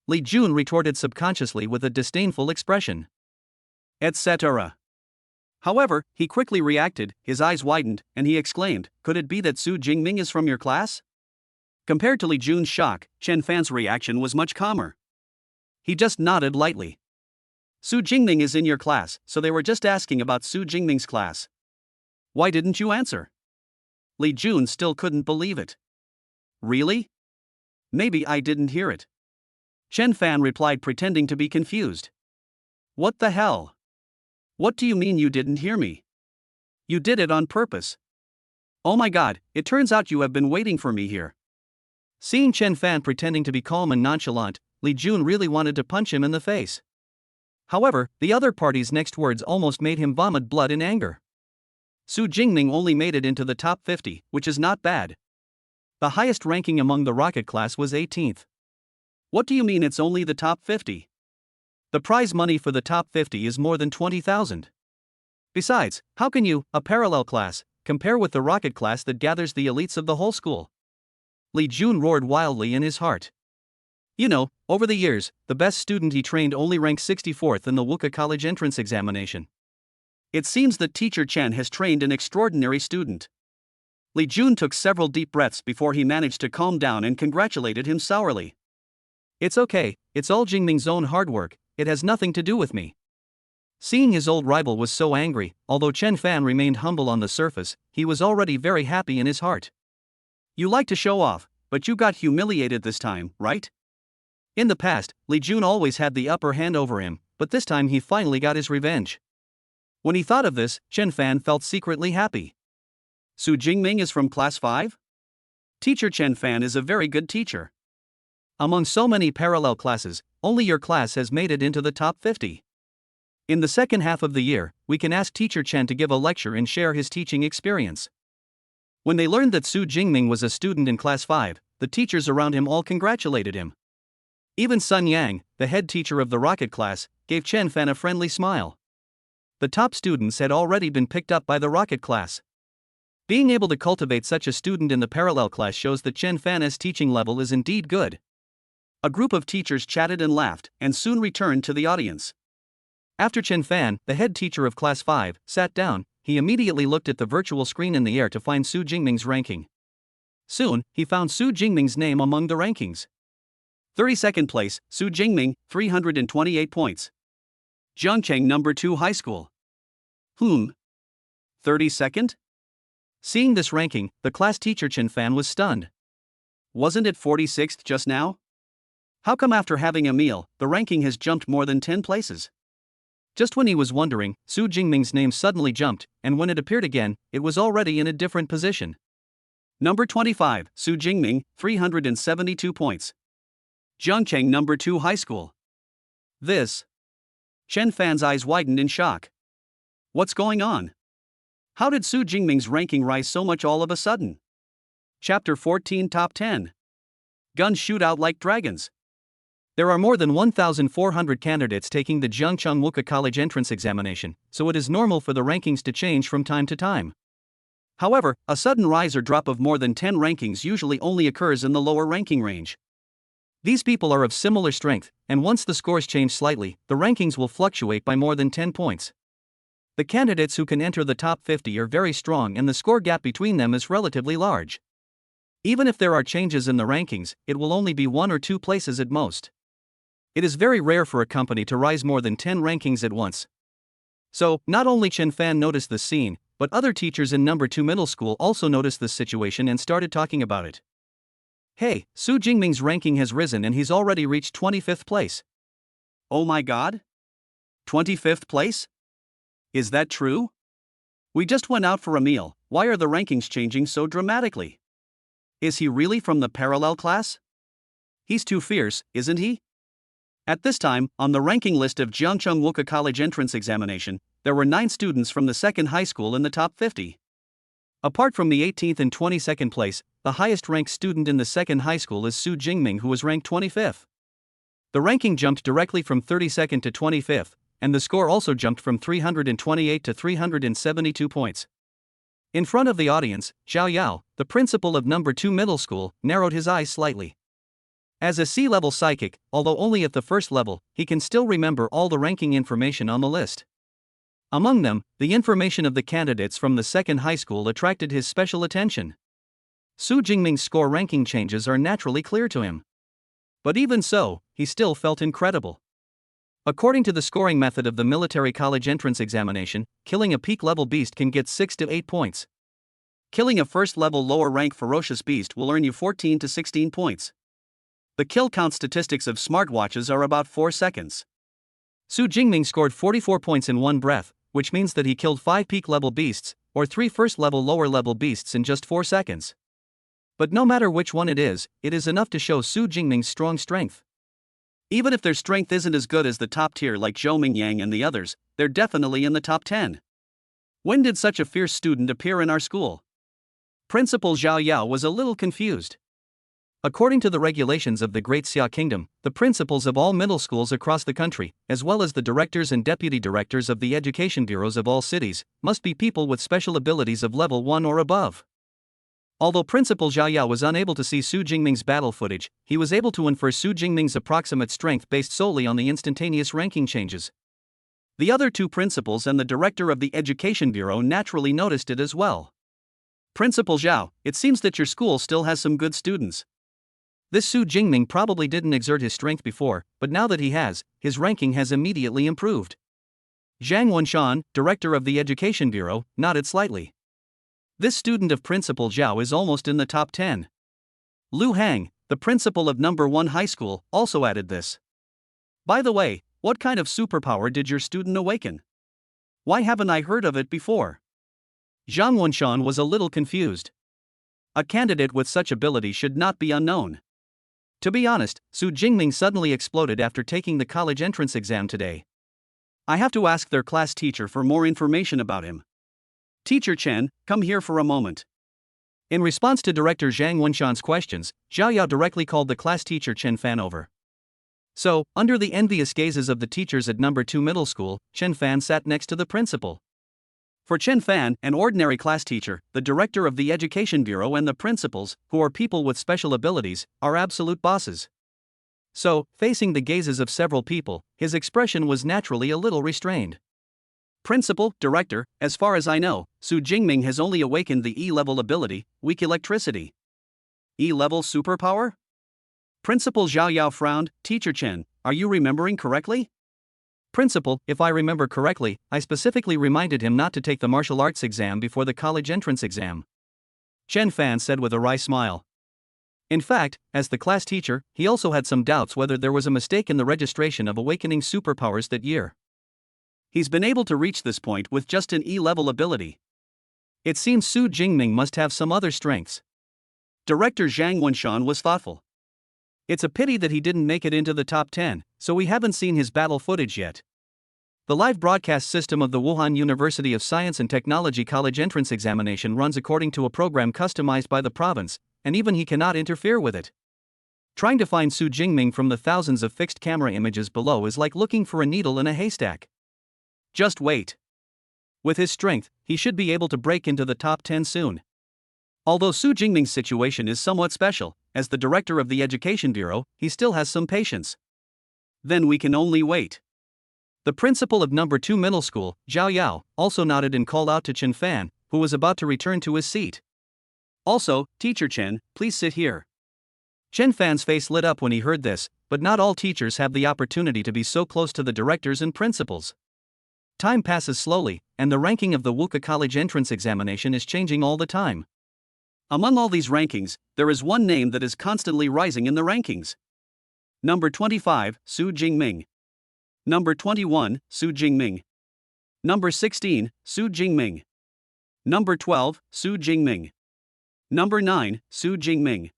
Li Jun retorted subconsciously with a disdainful expression. Etc. However, he quickly reacted, his eyes widened, and he exclaimed, could it be that Su Jingming is from your class? Compared to Li Jun's shock, Chen Fan's reaction was much calmer. He just nodded lightly. Su Jingming is in your class, so they were just asking about Su Jingming's class. Why didn't you answer? Li Jun still couldn't believe it. Really? Maybe I didn't hear it. Chen Fan replied, pretending to be confused. What the hell? What do you mean you didn't hear me? You did it on purpose. Oh my god, it turns out you have been waiting for me here. Seeing Chen Fan pretending to be calm and nonchalant, Li Jun really wanted to punch him in the face. However, the other party's next words almost made him vomit blood in anger. Su Jingming only made it into the top 50, which is not bad. The highest ranking among the rocket class was 18th. What do you mean it's only the top 50? The prize money for the top 50 is more than 20,000. Besides, how can you, a parallel class, compare with the rocket class that gathers the elites of the whole school? Li Jun roared wildly in his heart. You know, over the years, the best student he trained only ranked 64th in the Wuka College entrance examination. It seems that Teacher Chen has trained an extraordinary student. Li Jun took several deep breaths before he managed to calm down and congratulated him sourly. It's okay, it's all Jingming's own hard work, it has nothing to do with me. Seeing his old rival was so angry, although Chen Fan remained humble on the surface, he was already very happy in his heart. You like to show off, but you got humiliated this time, right? In the past, Li Jun always had the upper hand over him, but this time he finally got his revenge. When he thought of this, Chen Fan felt secretly happy. Su Jingming is from class 5? Teacher Chen Fan is a very good teacher. Among so many parallel classes, only your class has made it into the top 50. In the second half of the year, we can ask Teacher Chen to give a lecture and share his teaching experience. When they learned that Su Jingming was a student in class 5, the teachers around him all congratulated him. Even Sun Yang, the head teacher of the rocket class, gave Chen Fan a friendly smile. The top students had already been picked up by the rocket class. Being able to cultivate such a student in the parallel class shows that Chen Fan's teaching level is indeed good. A group of teachers chatted and laughed, and soon returned to the audience. After Chen Fan, the head teacher of class 5, sat down, he immediately looked at the virtual screen in the air to find Su Jingming's ranking. Soon, he found Su Jingming's name among the rankings. 32nd place, Su Jingming, 328 points. Zhangcheng number 2 high school. 32nd? Seeing this ranking, the class teacher Chen Fan was stunned. Wasn't it 46th just now? How come after having a meal, the ranking has jumped more than 10 places? Just when he was wondering, Su Jingming's name suddenly jumped, and when it appeared again, it was already in a different position. Number 25, Su Jingming, 372 points. Zhangcheng number 2 high school. This. Chen Fan's eyes widened in shock. What's going on? How did Su Jingming's ranking rise so much all of a sudden? Chapter 14 Top 10. Guns shoot out like dragons. There are more than 1,400 candidates taking the Jiangcheng Wuka College entrance examination, so it is normal for the rankings to change from time to time. However, a sudden rise or drop of more than 10 rankings usually only occurs in the lower ranking range. These people are of similar strength, and once the scores change slightly, the rankings will fluctuate by more than 10 points. The candidates who can enter the top 50 are very strong and the score gap between them is relatively large. Even if there are changes in the rankings, it will only be 1 or 2 places at most. It is very rare for a company to rise more than 10 rankings at once. So, not only Chen Fan noticed this scene, but other teachers in number 2 middle school also noticed this situation and started talking about it. Hey, Su Jingming's ranking has risen and he's already reached 25th place. Oh my god? 25th place? Is that true? We just went out for a meal, why are the rankings changing so dramatically? Is he really from the parallel class? He's too fierce, isn't he? At this time, on the ranking list of Jiangcheng Wuka College entrance examination, there were 9 students from the second high school in the top 50. Apart from the 18th and 22nd place, the highest ranked student in the second high school is Su Jingming, who was ranked 25th. The ranking jumped directly from 32nd to 25th, and the score also jumped from 328 to 372 points. In front of the audience, Zhao Yao, the principal of number 2 middle school, narrowed his eyes slightly. As a C-level psychic, although only at the first level, he can still remember all the ranking information on the list. Among them, the information of the candidates from the second high school attracted his special attention. Su Jingming's score ranking changes are naturally clear to him. But even so, he still felt incredible. According to the scoring method of the military college entrance examination, killing a peak-level beast can get 6 to 8 points. Killing a first-level lower-rank ferocious beast will earn you 14 to 16 points. The kill count statistics of smartwatches are about 4 seconds. Su Jingming scored 44 points in one breath, which means that he killed 5 peak-level beasts, or 3 first-level lower-level beasts in just 4 seconds. But no matter which one it is enough to show Su Jingming's strong strength. Even if their strength isn't as good as the top tier like Zhou Mingyang and the others, they're definitely in the top 10. When did such a fierce student appear in our school? Principal Zhao Yao was a little confused. According to the regulations of the Great Xia Kingdom, the principals of all middle schools across the country, as well as the directors and deputy directors of the education bureaus of all cities, must be people with special abilities of level 1 or above. Although Principal Zhao Yao was unable to see Su Jingming's battle footage, he was able to infer Su Jingming's approximate strength based solely on the instantaneous ranking changes. The other 2 principals and the director of the Education Bureau naturally noticed it as well. Principal Zhao, it seems that your school still has some good students. This Su Jingming probably didn't exert his strength before, but now that he has, his ranking has immediately improved. Zhang Wenshan, director of the Education Bureau, nodded slightly. This student of Principal Zhao is almost in the top 10. Lu Hang, the principal of number 1 high school, also added this. By the way, what kind of superpower did your student awaken? Why haven't I heard of it before? Zhang Wenshan was a little confused. A candidate with such ability should not be unknown. To be honest, Su Jingming suddenly exploded after taking the college entrance exam today. I have to ask their class teacher for more information about him. Teacher Chen, come here for a moment. In response to Director Zhang Wenshan's questions, Zhao Yao directly called the class teacher Chen Fan over. So, under the envious gazes of the teachers at number 2 middle school, Chen Fan sat next to the principal. For Chen Fan, an ordinary class teacher, the director of the Education Bureau and the principals, who are people with special abilities, are absolute bosses. So, facing the gazes of several people, his expression was naturally a little restrained. Principal, director, as far as I know, Su Jingming has only awakened the E-level ability, weak electricity. E-level superpower? Principal Zhao Yao frowned. Teacher Chen, are you remembering correctly? Principal, if I remember correctly, I specifically reminded him not to take the martial arts exam before the college entrance exam. Chen Fan said with a wry smile. In fact, as the class teacher, he also had some doubts whether there was a mistake in the registration of awakening superpowers that year. He's been able to reach this point with just an E-level ability. It seems Su Jingming must have some other strengths. Director Zhang Wenshan was thoughtful. It's a pity that he didn't make it into the top 10, so we haven't seen his battle footage yet. The live broadcast system of the Wuhan University of Science and Technology College entrance examination runs according to a program customized by the province, and even he cannot interfere with it. Trying to find Su Jingming from the thousands of fixed camera images below is like looking for a needle in a haystack. Just wait. With his strength, he should be able to break into the top 10 soon. Although Su Jingming's situation is somewhat special, as the director of the Education Bureau, he still has some patience. Then we can only wait. The principal of number 2 middle school, Zhao Yao, also nodded and called out to Chen Fan, who was about to return to his seat. Also, Teacher Chen, please sit here. Chen Fan's face lit up when he heard this, but not all teachers have the opportunity to be so close to the directors and principals. Time passes slowly, and the ranking of the Wuka College entrance examination is changing all the time. Among all these rankings, there is one name that is constantly rising in the rankings. Number 25, Su Jingming. Number 21, Su Jingming. Number 16, Su Jingming. Number 12, Su Jingming. Number 9, Su Jingming.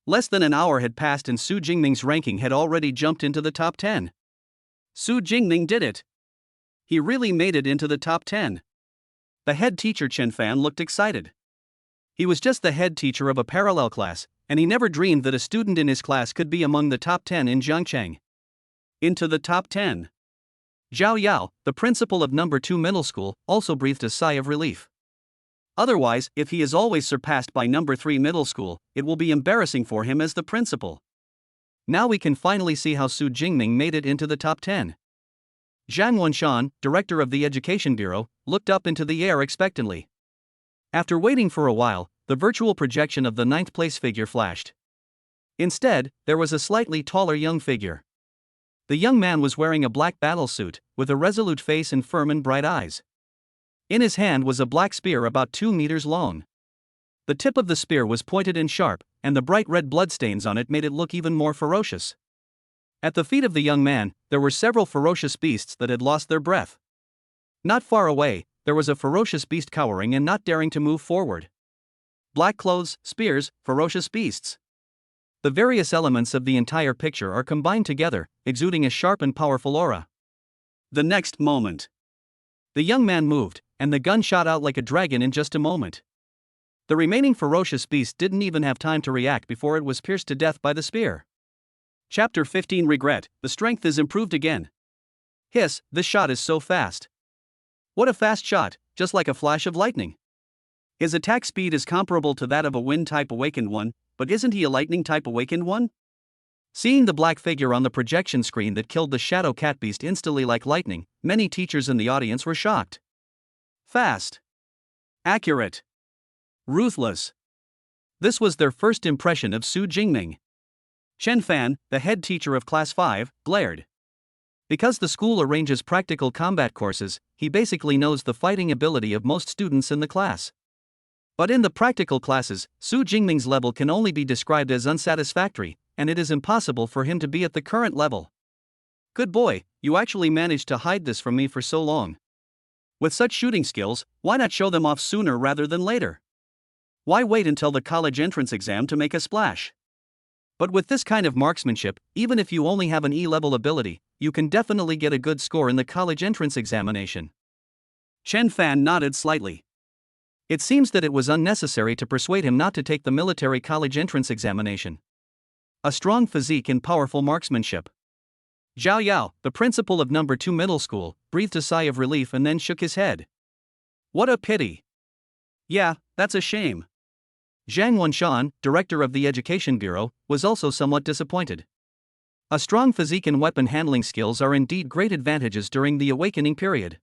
Less than an hour had passed and Su Jingming's ranking had already jumped into the top 10. Su Jingming did it. He really made it into the top 10. The head teacher Chen Fan looked excited. He was just the head teacher of a parallel class, and he never dreamed that a student in his class could be among the top 10 in Jiangcheng. Into the top 10. Zhao Yao, the principal of number 2 middle school, also breathed a sigh of relief. Otherwise, if he is always surpassed by number 3 middle school, it will be embarrassing for him as the principal. Now we can finally see how Su Jingming made it into the top 10. Zhang Wenshan, director of the Education Bureau, looked up into the air expectantly. After waiting for a while, the virtual projection of the 9th place figure flashed. Instead, there was a slightly taller young figure. The young man was wearing a black battle suit, with a resolute face and firm and bright eyes. In his hand was a black spear about 2 meters long. The tip of the spear was pointed and sharp, and the bright red bloodstains on it made it look even more ferocious. At the feet of the young man, there were several ferocious beasts that had lost their breath. Not far away, there was a ferocious beast cowering and not daring to move forward. Black clothes, spears, ferocious beasts. The various elements of the entire picture are combined together, exuding a sharp and powerful aura. The next moment, the young man moved, and the gun shot out like a dragon in just a moment. The remaining ferocious beast didn't even have time to react before it was pierced to death by the spear. Chapter 15 Regret, the strength is improved again. Hiss, this shot is so fast. What a fast shot, just like a flash of lightning. His attack speed is comparable to that of a wind-type awakened one, but isn't he a lightning-type awakened one? Seeing the black figure on the projection screen that killed the shadow cat beast instantly like lightning, many teachers in the audience were shocked. Fast. Accurate. Ruthless. This was their first impression of Su Jingming. Chen Fan, the head teacher of Class 5, glared. Because the school arranges practical combat courses, he basically knows the fighting ability of most students in the class. But in the practical classes, Su Jingming's level can only be described as unsatisfactory, and it is impossible for him to be at the current level. Good boy, you actually managed to hide this from me for so long. With such shooting skills, why not show them off sooner rather than later? Why wait until the college entrance exam to make a splash? But with this kind of marksmanship, even if you only have an E-level ability, you can definitely get a good score in the college entrance examination. Chen Fan nodded slightly. It seems that it was unnecessary to persuade him not to take the military college entrance examination. A strong physique and powerful marksmanship. Zhao Yao, the principal of number 2 middle school, breathed a sigh of relief and then shook his head. What a pity. Yeah, that's a shame. Zhang Wenshan, director of the Education Bureau, was also somewhat disappointed. A strong physique and weapon handling skills are indeed great advantages during the awakening period.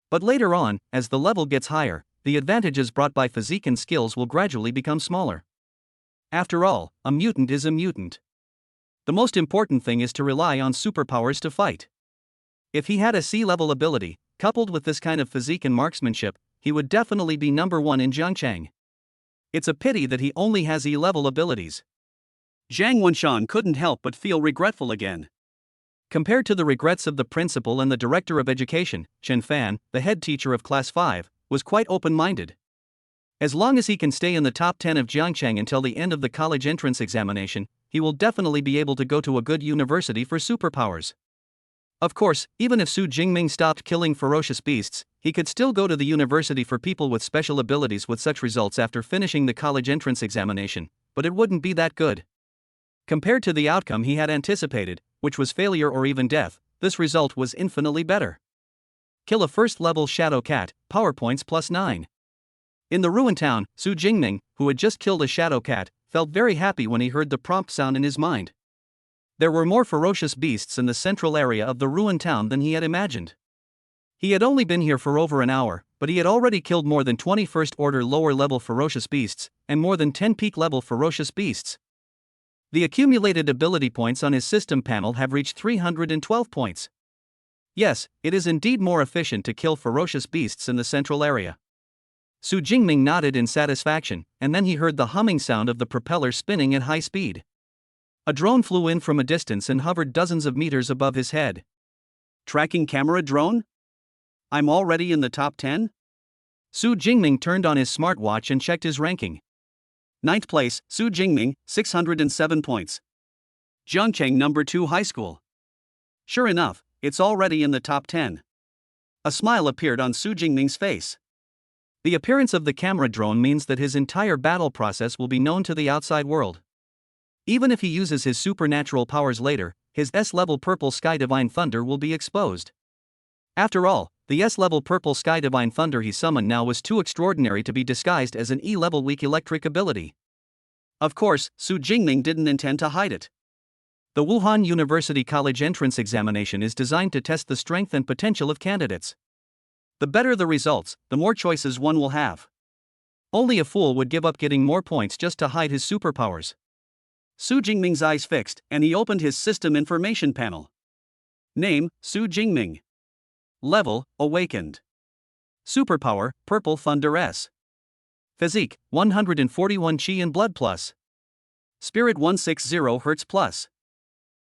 But later on, as the level gets higher, the advantages brought by physique and skills will gradually become smaller. After all, a mutant is a mutant. The most important thing is to rely on superpowers to fight. If he had a C-level ability, coupled with this kind of physique and marksmanship, he would definitely be number 1 in Jiangcheng. It's a pity that he only has E-level abilities. Zhang Wenshan couldn't help but feel regretful again. Compared to the regrets of the principal and the director of education, Chen Fan, the head teacher of Class 5, was quite open-minded. As long as he can stay in the top 10 of Jiangcheng until the end of the college entrance examination, he will definitely be able to go to a good university for superpowers. Of course, even if Su Jingming stopped killing ferocious beasts, he could still go to the university for people with special abilities with such results after finishing the college entrance examination, but it wouldn't be that good. Compared to the outcome he had anticipated, which was failure or even death, this result was infinitely better. Kill a first-level shadow cat, power points +9. In the ruined town, Su Jingming, who had just killed a shadow cat, felt very happy when he heard the prompt sound in his mind. There were more ferocious beasts in the central area of the ruined town than he had imagined. He had only been here for over an hour, but he had already killed more than 20 first-order lower-level ferocious beasts, and more than 10 peak-level ferocious beasts. The accumulated ability points on his system panel have reached 312 points. Yes, it is indeed more efficient to kill ferocious beasts in the central area. Su Jingming nodded in satisfaction, and then he heard the humming sound of the propeller spinning at high speed. A drone flew in from a distance and hovered dozens of meters above his head. Tracking camera drone? I'm already in the top 10? Su Jingming turned on his smartwatch and checked his ranking. Ninth place, Su Jingming, 607 points. Zhangcheng number 2 High School. Sure enough, it's already in the top 10. A smile appeared on Su Jingming's face. The appearance of the camera drone means that his entire battle process will be known to the outside world. Even if he uses his supernatural powers later, his S-level Purple Sky Divine Thunder will be exposed. After all, the S-level Purple Sky Divine Thunder he summoned now was too extraordinary to be disguised as an E-level weak electric ability. Of course, Su Jingming didn't intend to hide it. The Wuhan University College entrance examination is designed to test the strength and potential of candidates. The better the results, the more choices one will have. Only a fool would give up getting more points just to hide his superpowers. Su Jingming's eyes fixed, and he opened his system information panel. Name, Su Jingming. Level, Awakened. Superpower, Purple Thunder S. Physique, 141 Chi and Blood Plus. Spirit 160 Hz Plus.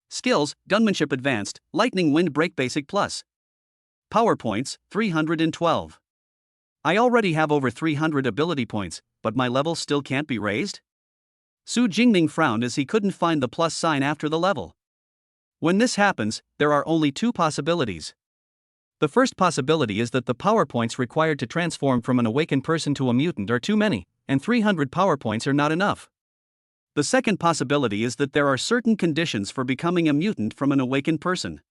Skills, Gunmanship Advanced, Lightning Wind Break Basic Plus. Power points, 312. I already have over 300 ability points, but my level still can't be raised? Su Jingming frowned as he couldn't find the plus sign after the level. When this happens, there are only two possibilities. The first possibility is that the power points required to transform from an awakened person to a mutant are too many, and 300 power points are not enough. The second possibility is that there are certain conditions for becoming a mutant from an awakened person.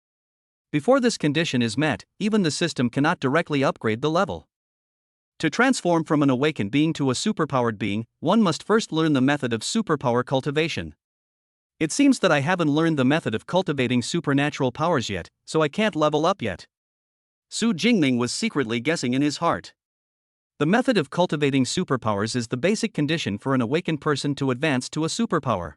Before this condition is met, even the system cannot directly upgrade the level. To transform from an awakened being to a superpowered being, one must first learn the method of superpower cultivation. It seems that I haven't learned the method of cultivating supernatural powers yet, so I can't level up yet. Su Jingming was secretly guessing in his heart. The method of cultivating superpowers is the basic condition for an awakened person to advance to a superpower.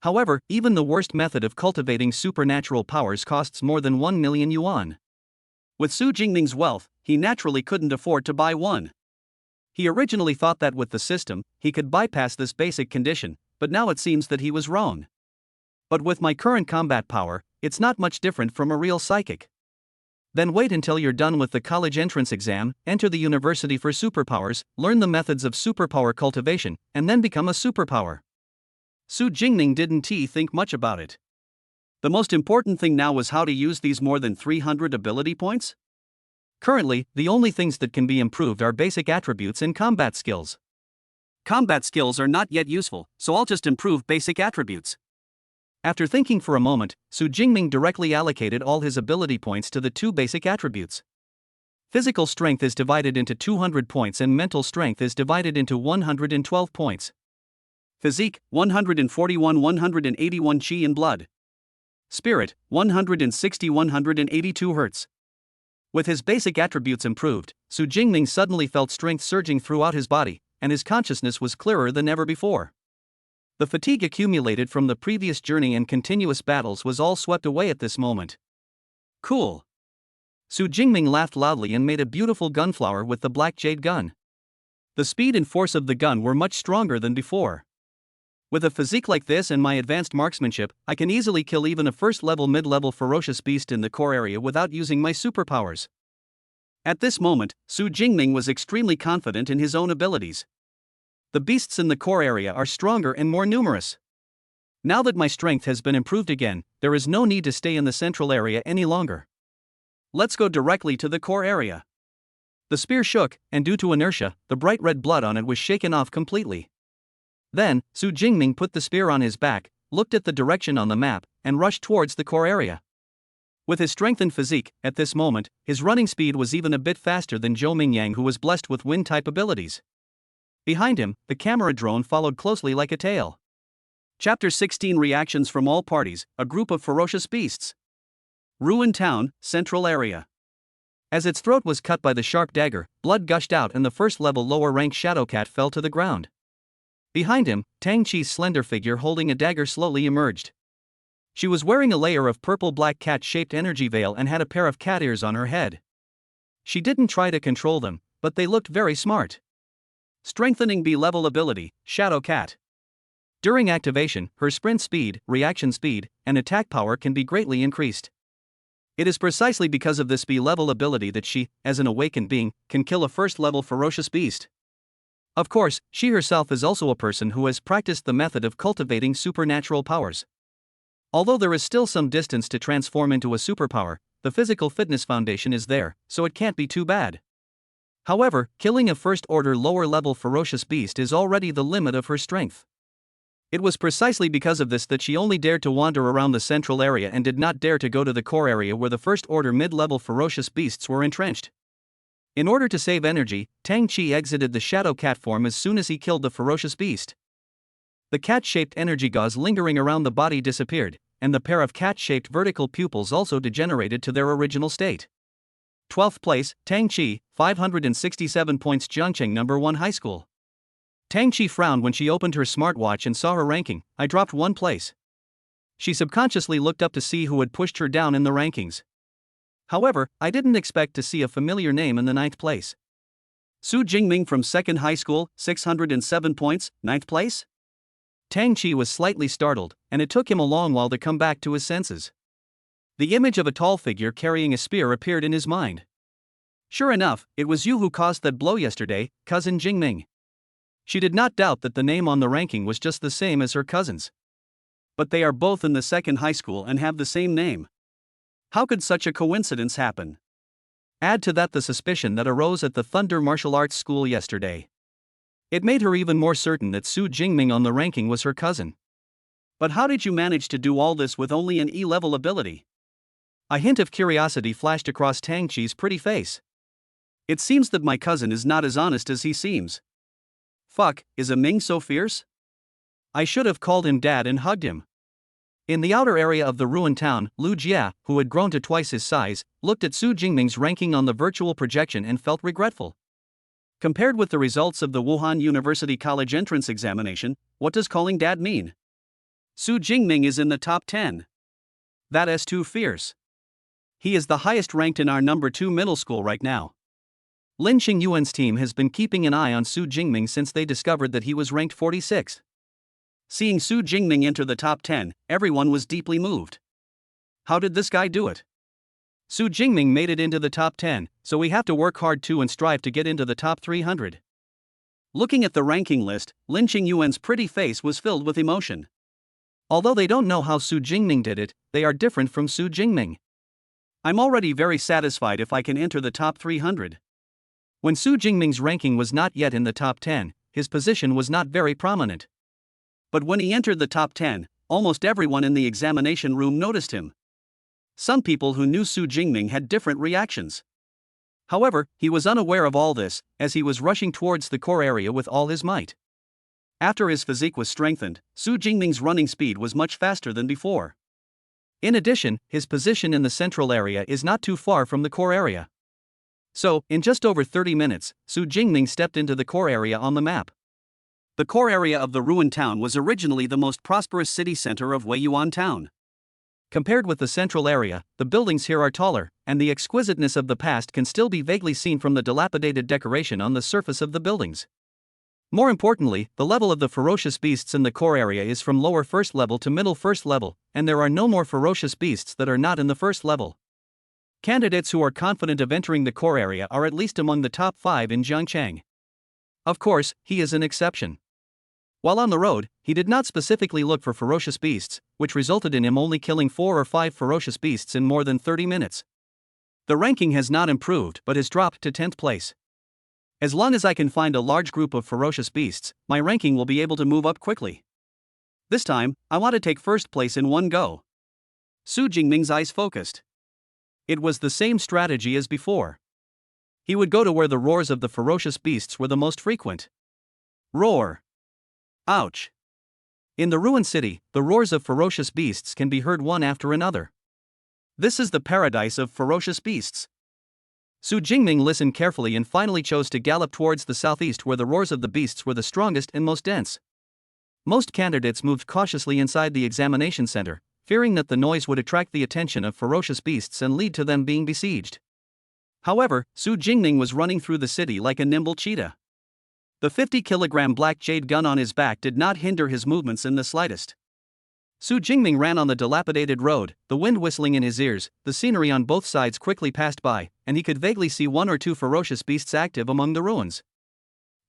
However, even the worst method of cultivating supernatural powers costs more than 1 million yuan. With Su Jingming's wealth, he naturally couldn't afford to buy one. He originally thought that with the system, he could bypass this basic condition, but now it seems that he was wrong. But with my current combat power, it's not much different from a real psychic. Then wait until you're done with the college entrance exam, enter the university for superpowers, learn the methods of superpower cultivation, and then become a superpower. Su Jingming didn't think much about it. The most important thing now was how to use these more than 300 ability points. Currently, the only things that can be improved are basic attributes and combat skills. Combat skills are not yet useful, so I'll just improve basic attributes. After thinking for a moment, Su Jingming directly allocated all his ability points to the two basic attributes. Physical strength is divided into 200 points and mental strength is divided into 112 points. Physique, 141-181 Chi and Blood. Spirit, 160-182 Hz. With his basic attributes improved, Su Jingming suddenly felt strength surging throughout his body, and his consciousness was clearer than ever before. The fatigue accumulated from the previous journey and continuous battles was all swept away at this moment. Cool. Su Jingming laughed loudly and made a beautiful gunflower with the black jade gun. The speed and force of the gun were much stronger than before. With a physique like this and my advanced marksmanship, I can easily kill even a first-level mid-level ferocious beast in the core area without using my superpowers. At this moment, Su Jingming was extremely confident in his own abilities. The beasts in the core area are stronger and more numerous. Now that my strength has been improved again, there is no need to stay in the central area any longer. Let's go directly to the core area. The spear shook, and due to inertia, the bright red blood on it was shaken off completely. Then, Su Jingming put the spear on his back, looked at the direction on the map, and rushed towards the core area. With his strengthened physique, at this moment, his running speed was even a bit faster than Zhou Mingyang, who was blessed with wind-type abilities. Behind him, the camera drone followed closely like a tail. Chapter 16 Reactions from all parties, a group of ferocious beasts. Ruined Town, Central Area. As its throat was cut by the sharp dagger, blood gushed out and the first-level lower-rank Shadowcat fell to the ground. Behind him, Tang Qi's slender figure holding a dagger slowly emerged. She was wearing a layer of purple-black cat-shaped energy veil and had a pair of cat ears on her head. She didn't try to control them, but they looked very smart. Strengthening B-level ability, Shadowcat. During activation, her sprint speed, reaction speed, and attack power can be greatly increased. It is precisely because of this B-level ability that she, as an awakened being, can kill a first-level ferocious beast. Of course, she herself is also a person who has practiced the method of cultivating supernatural powers. Although there is still some distance to transform into a superpower, the physical fitness foundation is there, so it can't be too bad. However, killing a first-order lower-level ferocious beast is already the limit of her strength. It was precisely because of this that she only dared to wander around the central area and did not dare to go to the core area where the first-order mid-level ferocious beasts were entrenched. In order to save energy, Tang Chi exited the shadow cat form as soon as he killed the ferocious beast. The cat-shaped energy gauze lingering around the body disappeared, and the pair of cat-shaped vertical pupils also degenerated to their original state. 12th place, Tang Chi, 567 points. Jiangcheng No. 1 High School. Tang Chi frowned when she opened her smartwatch and saw her ranking. I dropped 1 place. She subconsciously looked up to see who had pushed her down in the rankings. However, I didn't expect to see a familiar name in the 9th place. Su Jingming from 2nd High School, 607 points, 9th place? Tang Chi was slightly startled, and it took him a long while to come back to his senses. The image of a tall figure carrying a spear appeared in his mind. Sure enough, it was you who caused that blow yesterday, cousin Jingming. She did not doubt that the name on the ranking was just the same as her cousin's. But they are both in the 2nd high school and have the same name. How could such a coincidence happen? Add to that the suspicion that arose at the Thunder Martial Arts School yesterday. It made her even more certain that Su Jingming on the ranking was her cousin. But how did you manage to do all this with only an E-level ability? A hint of curiosity flashed across Tang Chi's pretty face. It seems that my cousin is not as honest as he seems. Fuck, is a Ming so fierce? I should have called him dad and hugged him. In the outer area of the ruined town, Lu Jia, who had grown to twice his size, looked at Su Jingming's ranking on the virtual projection and felt regretful. Compared with the results of the Wuhan University College entrance examination, what does calling dad mean? Su Jingming is in the top 10. That is too fierce. He is the highest ranked in our number 2 middle school right now. Lin Qingyuan's team has been keeping an eye on Su Jingming since they discovered that he was ranked 46. Seeing Su Jingming enter the top 10, everyone was deeply moved. How did this guy do it? Su Jingming made it into the top 10, so we have to work hard too and strive to get into the top 300. Looking at the ranking list, Lin Qingyuan's pretty face was filled with emotion. Although they don't know how Su Jingming did it, they are different from Su Jingming. I'm already very satisfied if I can enter the top 300. When Su Jingming's ranking was not yet in the top 10, his position was not very prominent. But when he entered the top 10, almost everyone in the examination room noticed him. Some people who knew Su Jingming had different reactions. However, he was unaware of all this, as he was rushing towards the core area with all his might. After his physique was strengthened, Su Jingming's running speed was much faster than before. In addition, his position in the central area is not too far from the core area. So, in just over 30 minutes, Su Jingming stepped into the core area on the map. The core area of the ruined town was originally the most prosperous city center of Weiyuan town. Compared with the central area, the buildings here are taller, and the exquisiteness of the past can still be vaguely seen from the dilapidated decoration on the surface of the buildings. More importantly, the level of the ferocious beasts in the core area is from lower first level to middle first level, and there are no more ferocious beasts that are not in the first level. Candidates who are confident of entering the core area are at least among the top 5 in Jiangcheng. Of course, he is an exception. While on the road, he did not specifically look for ferocious beasts, which resulted in him only killing 4 or 5 ferocious beasts in more than 30 minutes. The ranking has not improved but has dropped to 10th place. As long as I can find a large group of ferocious beasts, my ranking will be able to move up quickly. This time, I want to take first place in one go. Su Jingming's eyes focused. It was the same strategy as before. He would go to where the roars of the ferocious beasts were the most frequent. Roar. Ouch. In the ruined city, the roars of ferocious beasts can be heard one after another. This is the paradise of ferocious beasts. Su Jingming listened carefully and finally chose to gallop towards the southeast where the roars of the beasts were the strongest and most dense. Most candidates moved cautiously inside the examination center, fearing that the noise would attract the attention of ferocious beasts and lead to them being besieged. However, Su Jingming was running through the city like a nimble cheetah. The 50-kilogram black jade gun on his back did not hinder his movements in the slightest. Su Jingming ran on the dilapidated road, the wind whistling in his ears. The scenery on both sides quickly passed by, and he could vaguely see 1 or 2 ferocious beasts active among the ruins.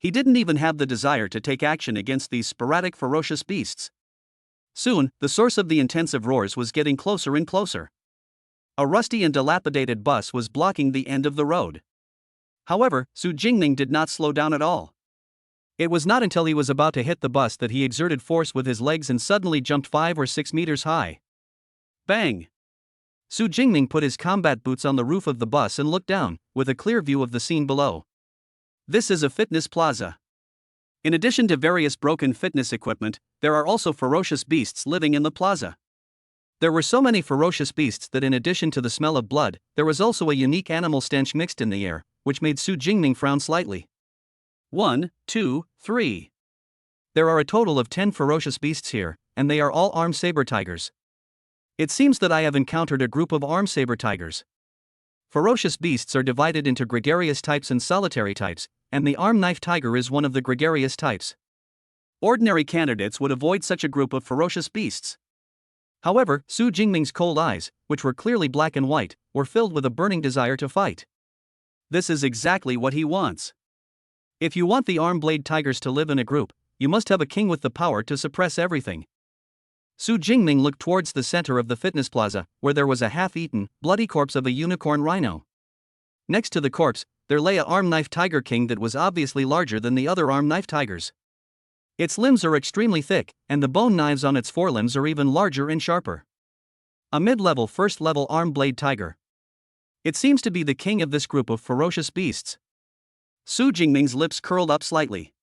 He didn't even have the desire to take action against these sporadic ferocious beasts. Soon, the source of the intensive roars was getting closer and closer. A rusty and dilapidated bus was blocking the end of the road. However, Su Jingming did not slow down at all. It was not until he was about to hit the bus that he exerted force with his legs and suddenly jumped 5 or 6 meters high. Bang! Su Jingming put his combat boots on the roof of the bus and looked down, with a clear view of the scene below. This is a fitness plaza. In addition to various broken fitness equipment, there are also ferocious beasts living in the plaza. There were so many ferocious beasts that in addition to the smell of blood, there was also a unique animal stench mixed in the air, which made Su Jingming frown slightly. 1, 2, 3. There are a total of 10 ferocious beasts here, and they are all armed saber tigers. It seems that I have encountered a group of armed saber tigers. Ferocious beasts are divided into gregarious types and solitary types, and the armed knife tiger is one of the gregarious types. Ordinary candidates would avoid such a group of ferocious beasts. However, Su Jingming's cold eyes, which were clearly black and white, were filled with a burning desire to fight. This is exactly what he wants. If you want the armed blade tigers to live in a group, you must have a king with the power to suppress everything. Su Jingming looked towards the center of the fitness plaza, where there was a half-eaten, bloody corpse of a unicorn rhino. Next to the corpse, there lay an armed knife tiger king that was obviously larger than the other armed knife tigers. Its limbs are extremely thick, and the bone knives on its forelimbs are even larger and sharper. A mid-level first-level armed blade tiger. It seems to be the king of this group of ferocious beasts. Su Jingming's lips curled up slightly.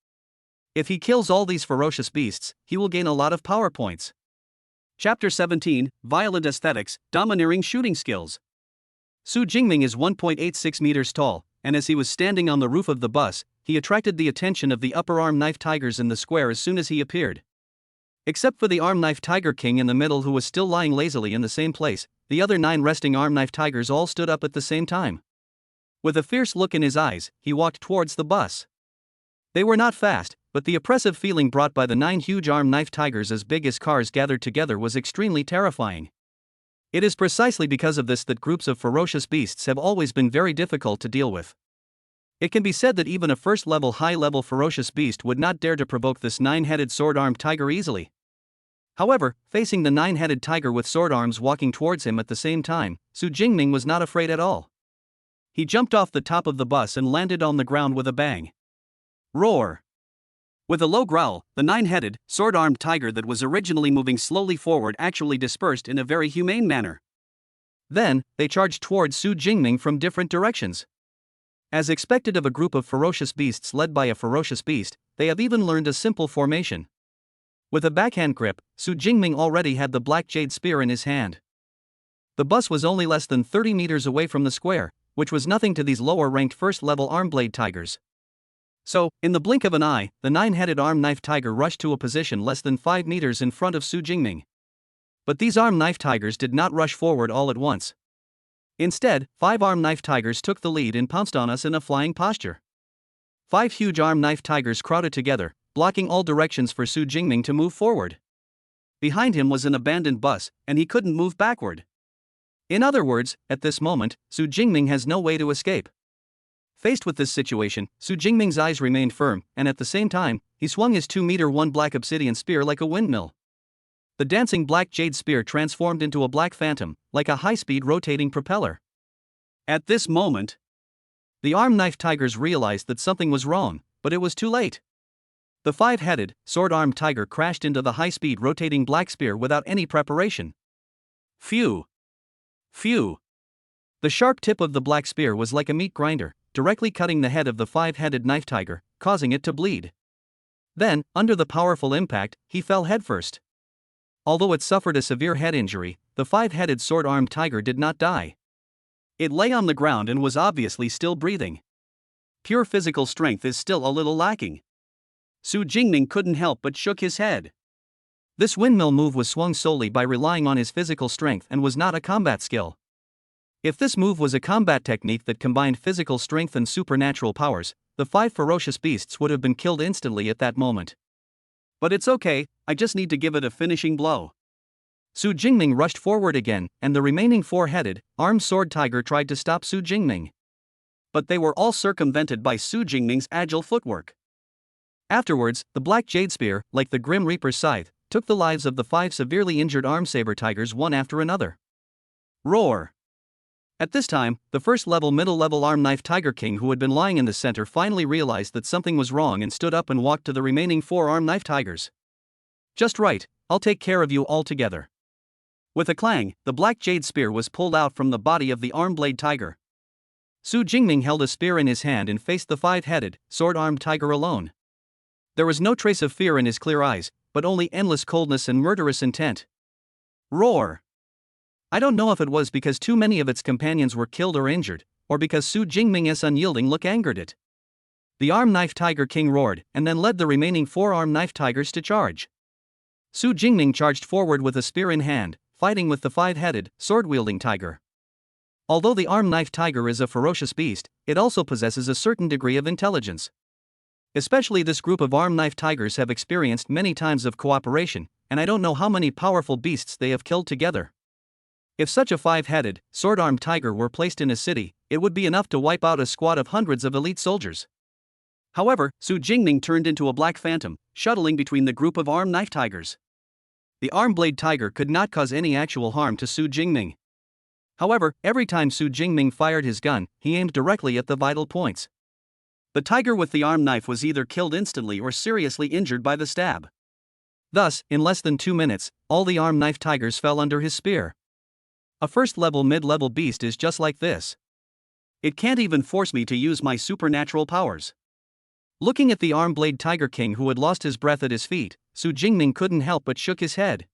If he kills all these ferocious beasts, he will gain a lot of power points. Chapter 17, Violent Aesthetics, Domineering Shooting Skills. Su Jingming is 1.86 meters tall, and as he was standing on the roof of the bus, he attracted the attention of the upper armed knife tigers in the square as soon as he appeared. Except for the armed knife tiger king in the middle who was still lying lazily in the same place, the other 9 resting armed knife tigers all stood up at the same time. With a fierce look in his eyes, he walked towards the bus. They were not fast, but the oppressive feeling brought by the 9 huge armed knife tigers as big as cars gathered together was extremely terrifying. It is precisely because of this that groups of ferocious beasts have always been very difficult to deal with. It can be said that even a first-level high-level ferocious beast would not dare to provoke this 9-headed sword-armed tiger easily. However, facing the 9-headed tiger with sword arms walking towards him at the same time, Su Jingming was not afraid at all. He jumped off the top of the bus and landed on the ground with a bang. Roar! With a low growl, the 9-headed, sword-armed tiger that was originally moving slowly forward actually dispersed in a very humane manner. Then, they charged towards Su Jingming from different directions. As expected of a group of ferocious beasts led by a ferocious beast, they have even learned a simple formation. With a backhand grip, Su Jingming already had the black jade spear in his hand. The bus was only less than 30 meters away from the square, which was nothing to these lower-ranked first-level armed blade tigers. So, in the blink of an eye, the 9-headed armed knife tiger rushed to a position less than 5 meters in front of Su Jingming. But these armed knife tigers did not rush forward all at once. Instead, 5 armed knife tigers took the lead and pounced on us in a flying posture. 5 huge armed knife tigers crowded together, blocking all directions for Su Jingming to move forward. Behind him was an abandoned bus, and he couldn't move backward. In other words, at this moment, Su Jingming has no way to escape. Faced with this situation, Su Jingming's eyes remained firm, and at the same time, he swung his 2-meter-1 black obsidian spear like a windmill. The dancing black jade spear transformed into a black phantom, like a high-speed rotating propeller. At this moment, the armed knife tigers realized that something was wrong, but it was too late. The 5-headed, sword-armed tiger crashed into the high-speed rotating black spear without any preparation. Phew! Phew! The sharp tip of the black spear was like a meat grinder, directly cutting the head of the 5-headed knife tiger, causing it to bleed. Then, under the powerful impact, he fell headfirst. Although it suffered a severe head injury, the 5-headed sword-armed tiger did not die. It lay on the ground and was obviously still breathing. Pure physical strength is still a little lacking. Su Jingming couldn't help but shook his head. This windmill move was swung solely by relying on his physical strength and was not a combat skill. If this move was a combat technique that combined physical strength and supernatural powers, the 5 ferocious beasts would have been killed instantly at that moment. But it's okay, I just need to give it a finishing blow. Su Jingming rushed forward again, and the remaining 4-headed, armed sword tiger tried to stop Su Jingming. But they were all circumvented by Su Jingming's agile footwork. Afterwards, the Black Jade Spear, like the Grim Reaper's scythe, took the lives of the 5 severely injured armed saber tigers one after another. Roar! At this time, the first-level middle-level arm knife tiger king who had been lying in the center finally realized that something was wrong and stood up and walked to the remaining 4 arm knife tigers. Just right, I'll take care of you all together. With a clang, the Black Jade Spear was pulled out from the body of the arm blade tiger. Su Jingming held a spear in his hand and faced the 5-headed, sword-armed tiger alone. There was no trace of fear in his clear eyes, but only endless coldness and murderous intent. Roar! I don't know if it was because too many of its companions were killed or injured, or because Su Jingming's unyielding look angered it. The arm knife tiger king roared, and then led the remaining 4 arm knife tigers to charge. Su Jingming charged forward with a spear in hand, fighting with the 5-headed, sword-wielding tiger. Although the arm knife tiger is a ferocious beast, it also possesses a certain degree of intelligence. Especially this group of arm knife tigers have experienced many times of cooperation, and I don't know how many powerful beasts they have killed together. If such a 5-headed, sword-armed tiger were placed in a city, it would be enough to wipe out a squad of hundreds of elite soldiers. However, Su Jingming turned into a black phantom, shuttling between the group of armed knife tigers. The arm blade tiger could not cause any actual harm to Su Jingming. However, every time Su Jingming fired his gun, he aimed directly at the vital points. The tiger with the arm knife was either killed instantly or seriously injured by the stab. Thus, in less than 2 minutes, all the arm knife tigers fell under his spear. A first-level mid-level beast is just like this. It can't even force me to use my supernatural powers. Looking at the arm blade tiger king who had lost his breath at his feet, Su Jingming couldn't help but shook his head.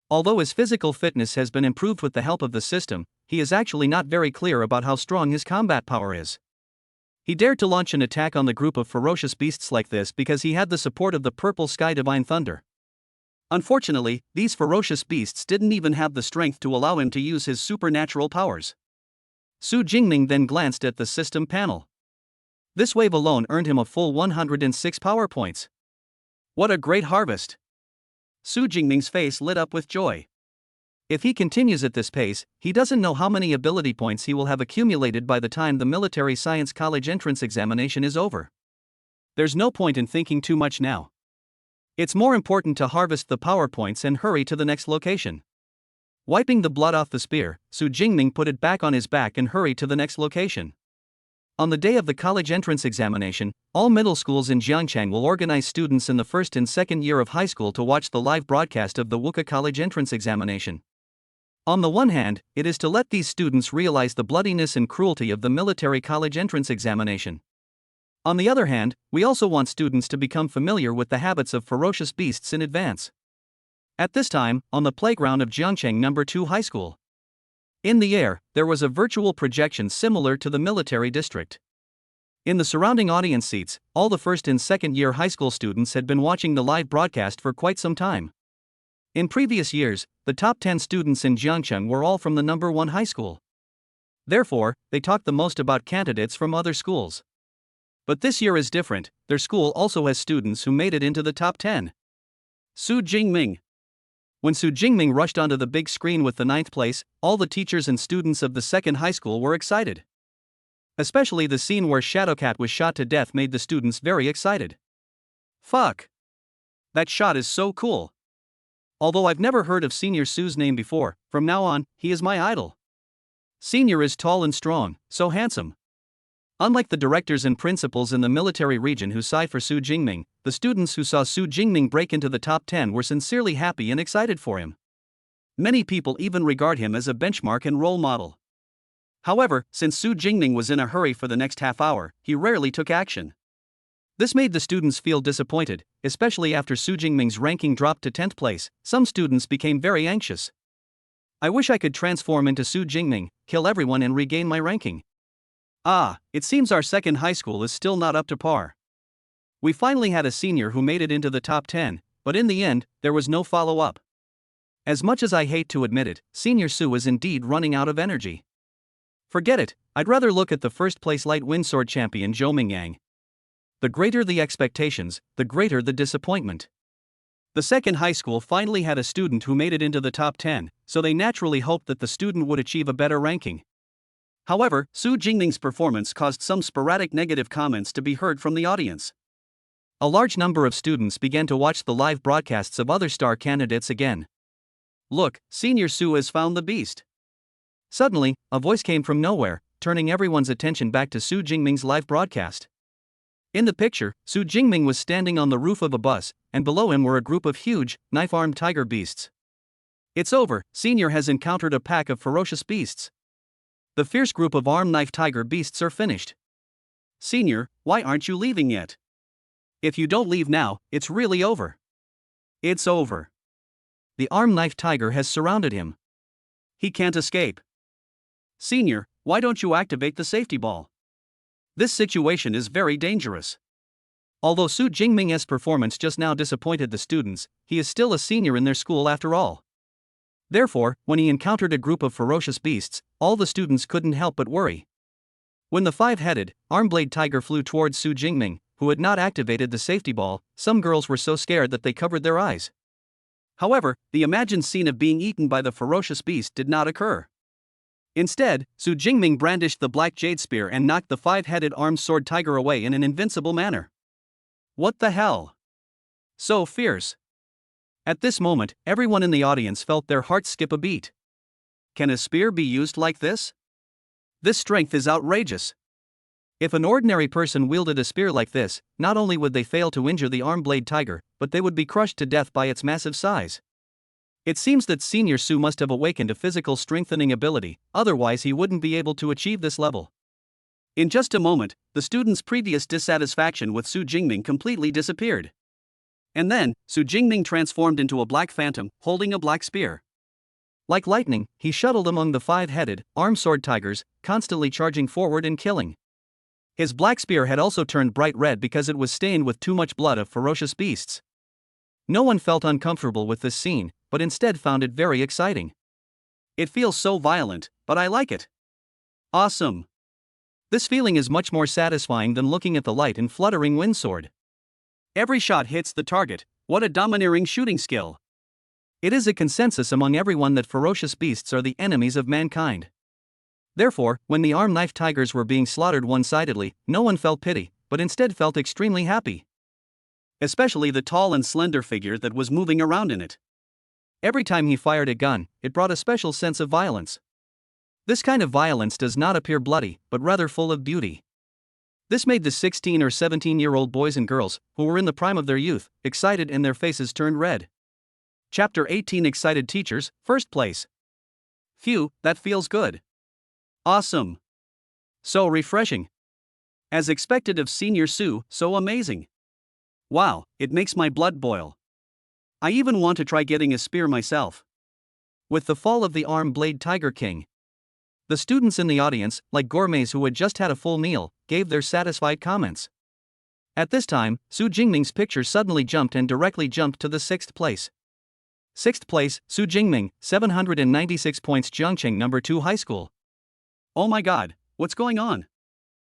Although his physical fitness has been improved with the help of the system, he is actually not very clear about how strong his combat power is. He dared to launch an attack on the group of ferocious beasts like this because he had the support of the purple sky divine thunder. Unfortunately, these ferocious beasts didn't even have the strength to allow him to use his supernatural powers. Su Jingming then glanced at the system panel. This wave alone earned him a full 106 power points. What a great harvest! Su Jingming's face lit up with joy. If he continues at this pace, he doesn't know how many ability points he will have accumulated by the time the military science college entrance examination is over. There's no point in thinking too much now. It's more important to harvest the power points and hurry to the next location. Wiping the blood off the spear, Su Jingming put it back on his back and hurried to the next location. On the day of the college entrance examination, all middle schools in Jiangchang will organize students in the first and second year of high school to watch the live broadcast of the Wuka College entrance examination. On the one hand, it is to let these students realize the bloodiness and cruelty of the military college entrance examination. On the other hand, we also want students to become familiar with the habits of ferocious beasts in advance. At this time, on the playground of Jiangcheng No. 2 High School. In the air, there was a virtual projection similar to the military district. In the surrounding audience seats, all the first and second year high school students had been watching the live broadcast for quite some time. In previous years, the top 10 students in Jiangcheng were all from the No. 1 high school. Therefore, they talked the most about candidates from other schools. But this year is different, their school also has students who made it into the top 10. Su Jingming. When Su Jingming rushed onto the big screen with the 9th place, all the teachers and students of the second high school were excited. Especially the scene where Shadowcat was shot to death made the students very excited. Fuck! That shot is so cool. Although I've never heard of Senior Su's name before, from now on, he is my idol. Senior is tall and strong, so handsome. Unlike the directors and principals in the military region who sighed for Su Jingming, the students who saw Su Jingming break into the top 10 were sincerely happy and excited for him. Many people even regard him as a benchmark and role model. However, since Su Jingming was in a hurry for the next half hour, he rarely took action. This made the students feel disappointed, especially after Su Jingming's ranking dropped to 10th place. Some students became very anxious. I wish I could transform into Su Jingming, kill everyone and regain my ranking. It seems our second high school is still not up to par. We finally had a senior who made it into the top 10, but in the end, there was no follow-up. As much as I hate to admit it, Senior Su is indeed running out of energy. Forget it, I'd rather look at the first place light windsword champion Zhou Mingyang. The greater the expectations, the greater the disappointment. The second high school finally had a student who made it into the top 10, so they naturally hoped that the student would achieve a better ranking. However, Su Jingming's performance caused some sporadic negative comments to be heard from the audience. A large number of students began to watch the live broadcasts of other star candidates again. Look, Senior Sue has found the beast. Suddenly, a voice came from nowhere, turning everyone's attention back to Su Jingming's live broadcast. In the picture, Su Jingming was standing on the roof of a bus, and below him were a group of huge, knife-armed tiger beasts. It's over, Senior has encountered a pack of ferocious beasts. The fierce group of armed knife tiger beasts are finished. Senior, why aren't you leaving yet? If you don't leave now, it's really over. It's over. The armed knife tiger has surrounded him. He can't escape. Senior, why don't you activate the safety ball? This situation is very dangerous. Although Su Jingming's performance just now disappointed the students, he is still a senior in their school after all. Therefore, when he encountered a group of ferocious beasts, all the students couldn't help but worry. When the five-headed, arm-blade tiger flew towards Su Jingming, who had not activated the safety ball, some girls were so scared that they covered their eyes. However, the imagined scene of being eaten by the ferocious beast did not occur. Instead, Su Jingming brandished the black jade spear and knocked the five-headed armed sword tiger away in an invincible manner. What the hell? So fierce. At this moment, everyone in the audience felt their hearts skip a beat. Can a spear be used like this? This strength is outrageous. If an ordinary person wielded a spear like this, not only would they fail to injure the arm-blade tiger, but they would be crushed to death by its massive size. It seems that Senior Su must have awakened a physical strengthening ability, otherwise he wouldn't be able to achieve this level. In just a moment, the students' previous dissatisfaction with Su Jingming completely disappeared. And then, Su Jingming transformed into a black phantom, holding a black spear. Like lightning, he shuttled among the five-headed, armed sword tigers, constantly charging forward and killing. His black spear had also turned bright red because it was stained with too much blood of ferocious beasts. No one felt uncomfortable with this scene, but instead found it very exciting. It feels so violent, but I like it. Awesome. This feeling is much more satisfying than looking at the light and fluttering wind sword. Every shot hits the target. What a domineering shooting skill. It is a consensus among everyone that ferocious beasts are the enemies of mankind. Therefore, when the armed knife tigers were being slaughtered one-sidedly, no one felt pity, but instead felt extremely happy. Especially the tall and slender figure that was moving around in it. Every time he fired a gun, it brought a special sense of violence. This kind of violence does not appear bloody, but rather full of beauty. This made the 16 or 17-year-old boys and girls, who were in the prime of their youth, excited and their faces turned red. Chapter 18 Excited Teachers, First Place. Phew, that feels good. Awesome. So refreshing. As expected of Senior Su, so amazing. Wow, it makes my blood boil. I even want to try getting a spear myself. With the fall of the arm-blade Tiger King, the students in the audience, like gourmets who had just had a full meal, gave their satisfied comments. At this time, Su Jingming's picture suddenly jumped and directly jumped to the 6th place. 6th place, Su Jingming, 796 points, Jiangqing No. 2 High School. Oh my god, what's going on?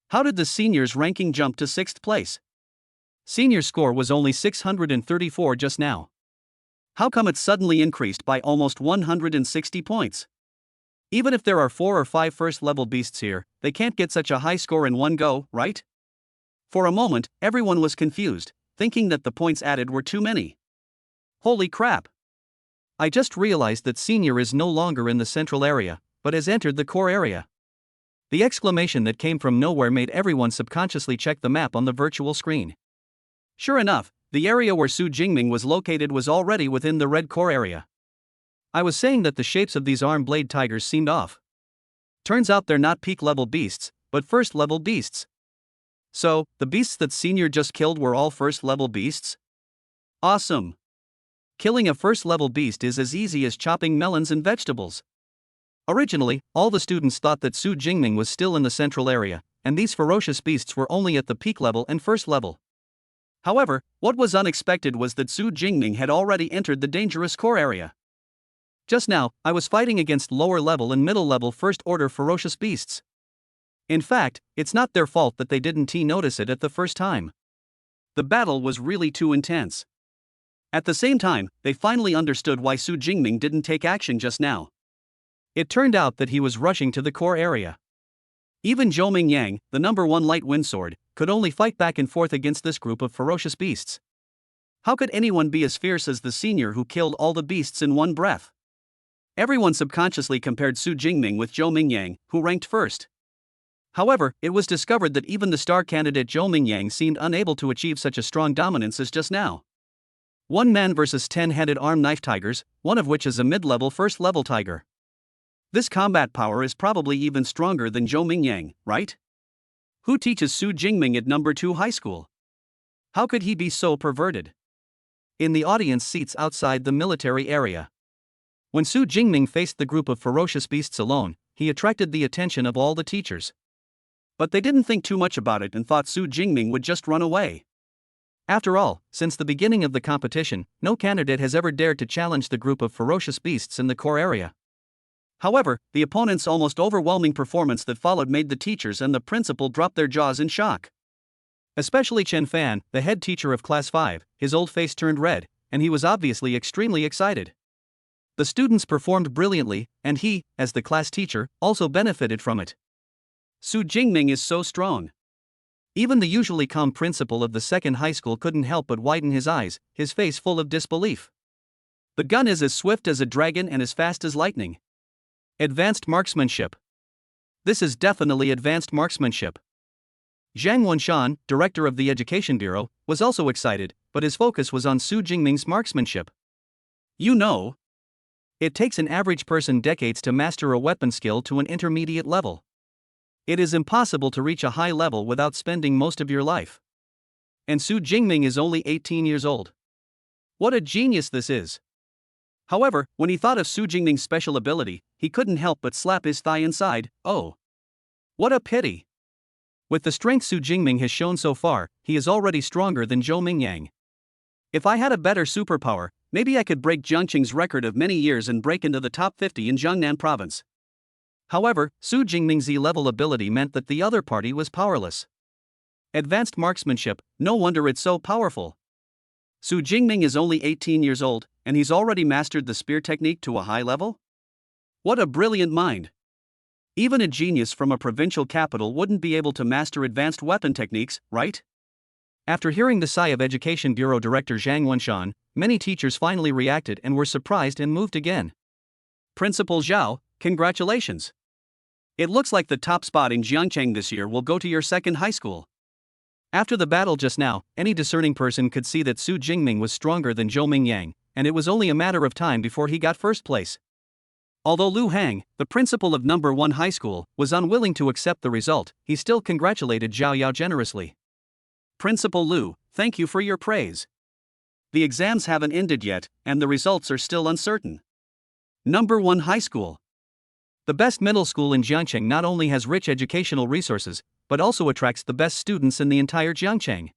How did the seniors' ranking jump to 6th place? Senior score was only 634 just now. How come it suddenly increased by almost 160 points? Even if there are 4 or 5 first-level beasts here, they can't get such a high score in one go, right? For a moment, everyone was confused, thinking that the points added were too many. Holy crap! I just realized that Senior is no longer in the central area, but has entered the core area. The exclamation that came from nowhere made everyone subconsciously check the map on the virtual screen. Sure enough, the area where Su Jingming was located was already within the red core area. I was saying that the shapes of these arm-blade tigers seemed off. Turns out they're not peak-level beasts, but first-level beasts. So, the beasts that Senior just killed were all first-level beasts? Awesome! Killing a first-level beast is as easy as chopping melons and vegetables. Originally, all the students thought that Su Jingming was still in the central area, and these ferocious beasts were only at the peak level and first level. However, what was unexpected was that Su Jingming had already entered the dangerous core area. Just now, I was fighting against lower-level and middle-level first-order ferocious beasts. In fact, it's not their fault that they didn't notice it at the first time. The battle was really too intense. At the same time, they finally understood why Su Jingming didn't take action just now. It turned out that he was rushing to the core area. Even Zhou Mingyang, the number 1 light wind sword, could only fight back and forth against this group of ferocious beasts. How could anyone be as fierce as the senior who killed all the beasts in one breath? Everyone subconsciously compared Su Jingming with Zhou Mingyang, who ranked first. However, it was discovered that even the star candidate Zhou Mingyang seemed unable to achieve such a strong dominance as just now. One man versus 10-headed armed knife tigers, one of which is a mid-level first-level tiger. This combat power is probably even stronger than Zhou Mingyang, right? Who teaches Su Jingming at number 2 high school? How could he be so perverted? In the audience seats outside the military area. When Su Jingming faced the group of ferocious beasts alone, he attracted the attention of all the teachers. But they didn't think too much about it and thought Su Jingming would just run away. After all, since the beginning of the competition, no candidate has ever dared to challenge the group of ferocious beasts in the core area. However, the opponent's almost overwhelming performance that followed made the teachers and the principal drop their jaws in shock. Especially Chen Fan, the head teacher of Class 5, his old face turned red, and he was obviously extremely excited. The students performed brilliantly, and he, as the class teacher, also benefited from it. Su Jingming is so strong. Even the usually calm principal of the second high school couldn't help but widen his eyes, his face full of disbelief. The gun is as swift as a dragon and as fast as lightning. Advanced marksmanship. This is definitely advanced marksmanship. Zhang Wenshan, director of the Education Bureau, was also excited, but his focus was on Su Jingming's marksmanship. You know, it takes an average person decades to master a weapon skill to an intermediate level. It is impossible to reach a high level without spending most of your life. And Su Jingming is only 18 years old. What a genius this is! However, when he thought of Su Jingming's special ability, he couldn't help but slap his thigh inside. Oh! What a pity! With the strength Su Jingming has shown so far, he is already stronger than Zhou Mingyang. If I had a better superpower, maybe I could break Jiangqing's record of many years and break into the top 50 in Jiangnan province. However, Su Jingming's E-level ability meant that the other party was powerless. Advanced marksmanship, no wonder it's so powerful. Su Jingming is only 18 years old, and he's already mastered the spear technique to a high level? What a brilliant mind! Even a genius from a provincial capital wouldn't be able to master advanced weapon techniques, right? After hearing the sigh of Education Bureau Director Zhang Wenshan, many teachers finally reacted and were surprised and moved again. Principal Zhao, congratulations! It looks like the top spot in Jiangcheng this year will go to your second high school. After the battle just now, any discerning person could see that Su Jingming was stronger than Zhou Mingyang, and it was only a matter of time before he got first place. Although Lu Hang, the principal of number 1 high school, was unwilling to accept the result, he still congratulated Zhao Yao generously. Principal Lu, thank you for your praise. The exams haven't ended yet, and the results are still uncertain. Number 1 high school. The best middle school in Jiangcheng not only has rich educational resources, but also attracts the best students in the entire Jiangcheng.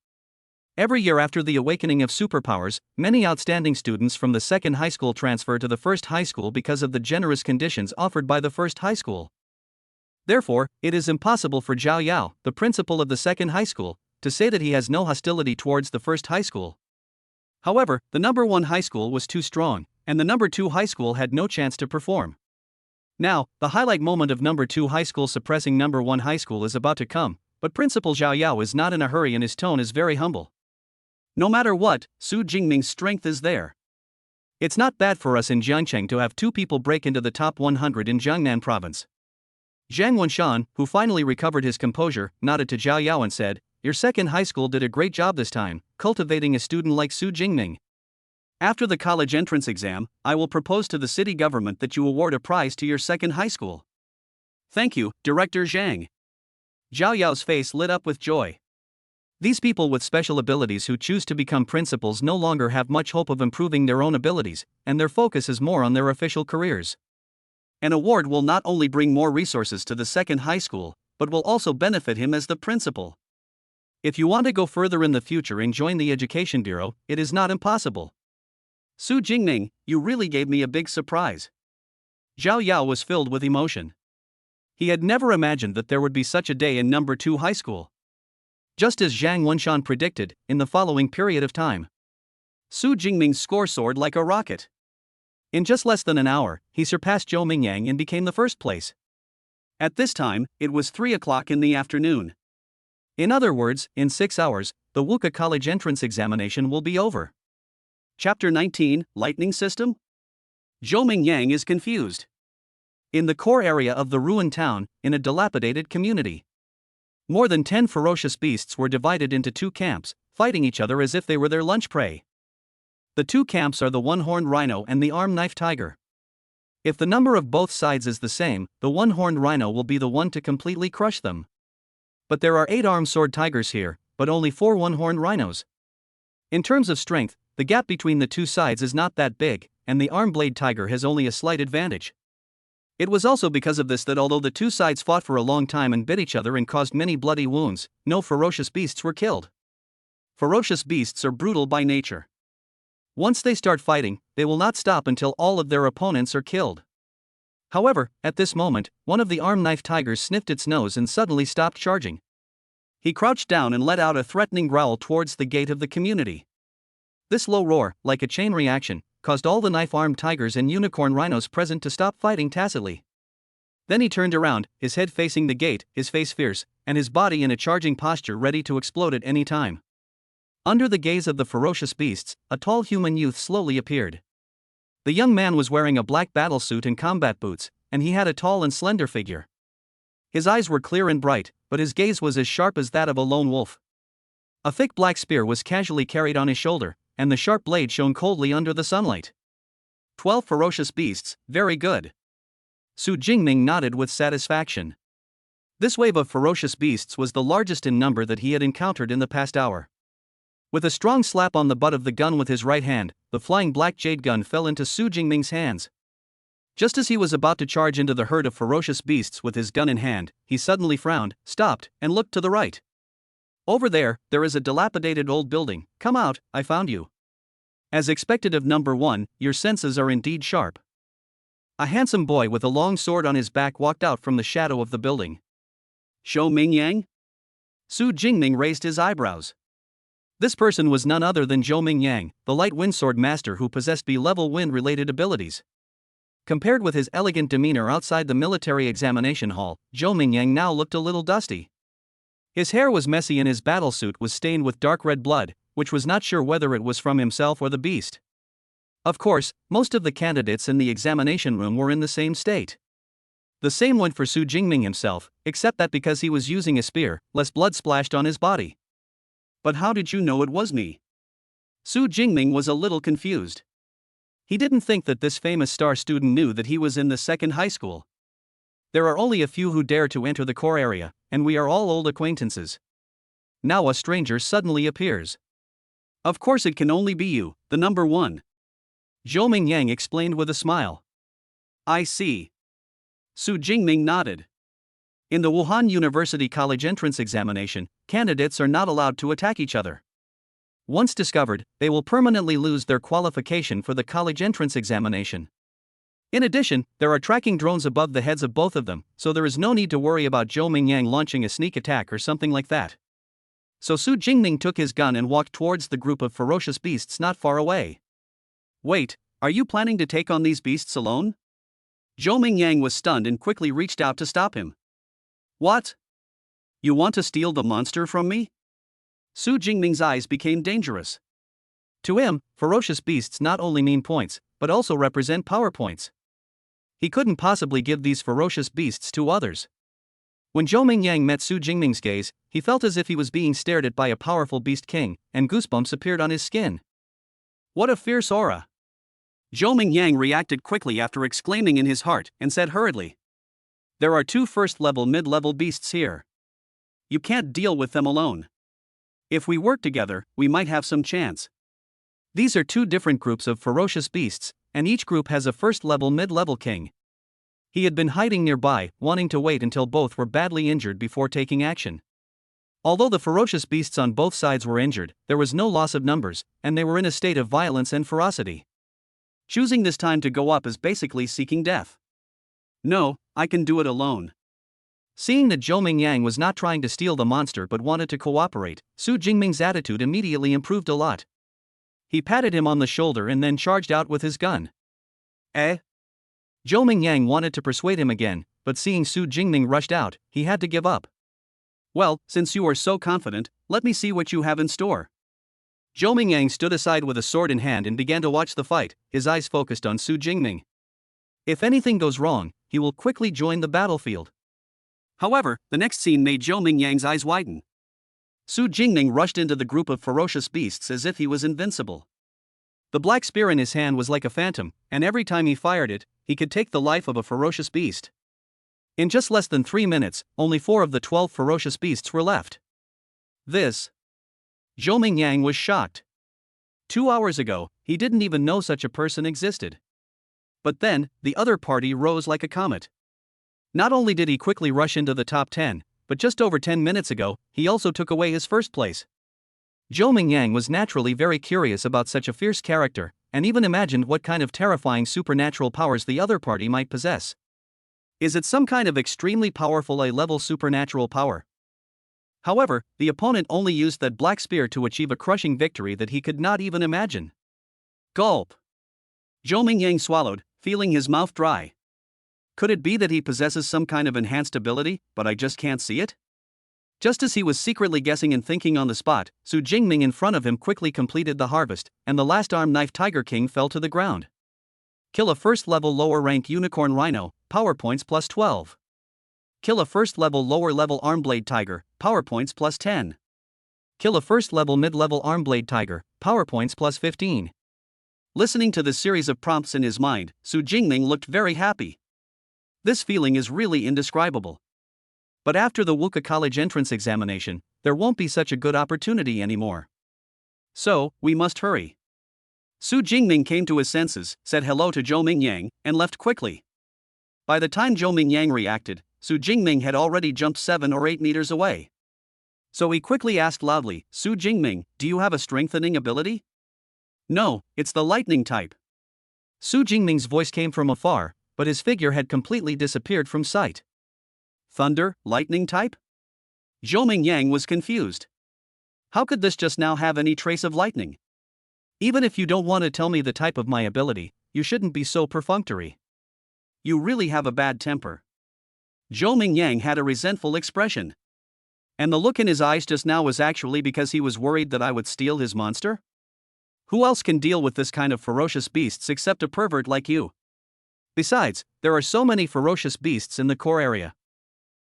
Every year after the awakening of superpowers, many outstanding students from the second high school transfer to the first high school because of the generous conditions offered by the first high school. Therefore, it is impossible for Zhao Yao, the principal of the second high school, to say that he has no hostility towards the first high school. However, the number 1 high school was too strong, and the number 2 high school had no chance to perform. Now, the highlight moment of number 2 high school suppressing number 1 high school is about to come, but Principal Zhao Yao is not in a hurry and his tone is very humble. No matter what, Su Jingming's strength is there. It's not bad for us in Jiangcheng to have 2 people break into the top 100 in Jiangnan province. Zhang Wenshan, who finally recovered his composure, nodded to Zhao Yao and said, "Your second high school did a great job this time, cultivating a student like Su Jingming. After the college entrance exam, I will propose to the city government that you award a prize to your second high school." Thank you, Director Zhang. Zhao Yao's face lit up with joy. These people with special abilities who choose to become principals no longer have much hope of improving their own abilities, and their focus is more on their official careers. An award will not only bring more resources to the second high school, but will also benefit him as the principal. If you want to go further in the future and join the Education Bureau, it is not impossible. Su Jingming, you really gave me a big surprise. Zhao Yao was filled with emotion. He had never imagined that there would be such a day in number 2 high school. Just as Zhang Wenshan predicted, in the following period of time, Su Jingming's score soared like a rocket. In just less than an hour, he surpassed Zhou Mingyang and became the first place. At this time, it was 3 o'clock in the afternoon. In other words, in 6 hours, the Wuka College entrance examination will be over. Chapter 19, Lightning System? Zhou Mingyang is confused. In the core area of the ruined town, in a dilapidated community, more than 10 ferocious beasts were divided into 2 camps, fighting each other as if they were their lunch prey. The 2 camps are the one-horned rhino and the arm-knife tiger. If the number of both sides is the same, the one-horned rhino will be the one to completely crush them. But there are 8 armed sword tigers here, but only 4 one-horned rhinos. In terms of strength, the gap between the 2 sides is not that big, and the arm-blade tiger has only a slight advantage. It was also because of this that although the 2 sides fought for a long time and bit each other and caused many bloody wounds, no ferocious beasts were killed. Ferocious beasts are brutal by nature. Once they start fighting, they will not stop until all of their opponents are killed. However, at this moment, one of the arm-knife tigers sniffed its nose and suddenly stopped charging. He crouched down and let out a threatening growl towards the gate of the community. This low roar, like a chain reaction, caused all the knife-armed tigers and unicorn rhinos present to stop fighting tacitly. Then he turned around, his head facing the gate, his face fierce, and his body in a charging posture ready to explode at any time. Under the gaze of the ferocious beasts, a tall human youth slowly appeared. The young man was wearing a black battlesuit and combat boots, and he had a tall and slender figure. His eyes were clear and bright, but his gaze was as sharp as that of a lone wolf. A thick black spear was casually carried on his shoulder, and the sharp blade shone coldly under the sunlight. 12 ferocious beasts, very good. Su Jingming nodded with satisfaction. This wave of ferocious beasts was the largest in number that he had encountered in the past hour. With a strong slap on the butt of the gun with his right hand, the flying black jade gun fell into Su Jingming's hands. Just as he was about to charge into the herd of ferocious beasts with his gun in hand, he suddenly frowned, stopped, and looked to the right. Over there is a dilapidated old building. Come out, I found you. As expected of number 1, your senses are indeed sharp. A handsome boy with a long sword on his back walked out from the shadow of the building. Zhou Mingyang? Su Jingming raised his eyebrows. This person was none other than Zhou Mingyang, the light windsword master who possessed B-level wind-related abilities. Compared with his elegant demeanor outside the military examination hall, Zhou Mingyang now looked a little dusty. His hair was messy and his battlesuit was stained with dark red blood, which was not sure whether it was from himself or the beast. Of course, most of the candidates in the examination room were in the same state. The same went for Su Jingming himself, except that because he was using a spear, less blood splashed on his body. But how did you know it was me? Su Jingming was a little confused. He didn't think that this famous star student knew that he was in the second high school. There are only a few who dare to enter the core area, and we are all old acquaintances. Now a stranger suddenly appears. Of course it can only be you, the number 1. Zhou Mingyang explained with a smile. I see. Su Jingming nodded. In the Wuhan University College entrance examination, candidates are not allowed to attack each other. Once discovered, they will permanently lose their qualification for the college entrance examination. In addition, there are tracking drones above the heads of both of them, so there is no need to worry about Zhou Mingyang launching a sneak attack or something like that. So Su Jingming took his gun and walked towards the group of ferocious beasts not far away. Wait, are you planning to take on these beasts alone? Zhou Mingyang was stunned and quickly reached out to stop him. What? You want to steal the monster from me? Su Jingming's eyes became dangerous. To him, ferocious beasts not only mean points, but also represent power points. He couldn't possibly give these ferocious beasts to others. When Zhou Mingyang met Su Jingming's gaze, he felt as if he was being stared at by a powerful beast king, and goosebumps appeared on his skin. What a fierce aura! Zhou Mingyang reacted quickly after exclaiming in his heart and said hurriedly, there are 2 first-level mid-level beasts here. You can't deal with them alone. If we work together, we might have some chance. These are 2 different groups of ferocious beasts, and each group has a first-level mid-level king. He had been hiding nearby, wanting to wait until both were badly injured before taking action. Although the ferocious beasts on both sides were injured, there was no loss of numbers, and they were in a state of violence and ferocity. Choosing this time to go up is basically seeking death. No, I can do it alone. Seeing that Zhou Mingyang was not trying to steal the monster but wanted to cooperate, Su Jingming's attitude immediately improved a lot. He patted him on the shoulder and then charged out with his gun. Eh? Zhou Mingyang wanted to persuade him again, but seeing Su Jingming rushed out, he had to give up. Well, since you are so confident, let me see what you have in store. Zhou Mingyang stood aside with a sword in hand and began to watch the fight, his eyes focused on Su Jingming. If anything goes wrong, he will quickly join the battlefield. However, the next scene made Zhou Mingyang's eyes widen. Su Jingming rushed into the group of ferocious beasts as if he was invincible. The black spear in his hand was like a phantom, and every time he fired it, he could take the life of a ferocious beast. In just less than 3 minutes, only 4 of the 12 ferocious beasts were left. Zhou Mingyang was shocked. 2 hours ago, he didn't even know such a person existed. But then, the other party rose like a comet. Not only did he quickly rush into the top 10, but just over 10 minutes ago, he also took away his first place. Zhou Mingyang was naturally very curious about such a fierce character, and even imagined what kind of terrifying supernatural powers the other party might possess. Is it some kind of extremely powerful A-level supernatural power? However, the opponent only used that black spear to achieve a crushing victory that he could not even imagine. Gulp. Zhou Mingyang swallowed, feeling his mouth dry. Could it be that he possesses some kind of enhanced ability, but I just can't see it? Just as he was secretly guessing and thinking on the spot, Su Jingming in front of him quickly completed the harvest, and the last arm knife Tiger King fell to the ground. Kill a first-level lower-rank Unicorn Rhino, power points plus 12. Kill a first-level lower-level Armblade Tiger, power points plus 10. Kill a first-level mid-level Armblade Tiger, power points plus 15. Listening to this series of prompts in his mind, Su Jingming looked very happy. This feeling is really indescribable. But after the Wuka College entrance examination, there won't be such a good opportunity anymore. So, we must hurry. Su Jingming came to his senses, said hello to Zhou Mingyang, and left quickly. By the time Zhou Mingyang reacted, Su Jingming had already jumped 7 or 8 meters away. So he quickly asked loudly, Su Jingming, do you have a strengthening ability? No, it's the lightning type. Su Jingming's voice came from afar, but his figure had completely disappeared from sight. Thunder, lightning type? Zhou Mingyang was confused. How could this just now have any trace of lightning? Even if you don't want to tell me the type of my ability, you shouldn't be so perfunctory. You really have a bad temper. Zhou Mingyang had a resentful expression. And the look in his eyes just now was actually because he was worried that I would steal his monster? Who else can deal with this kind of ferocious beasts except a pervert like you? Besides, there are so many ferocious beasts in the core area.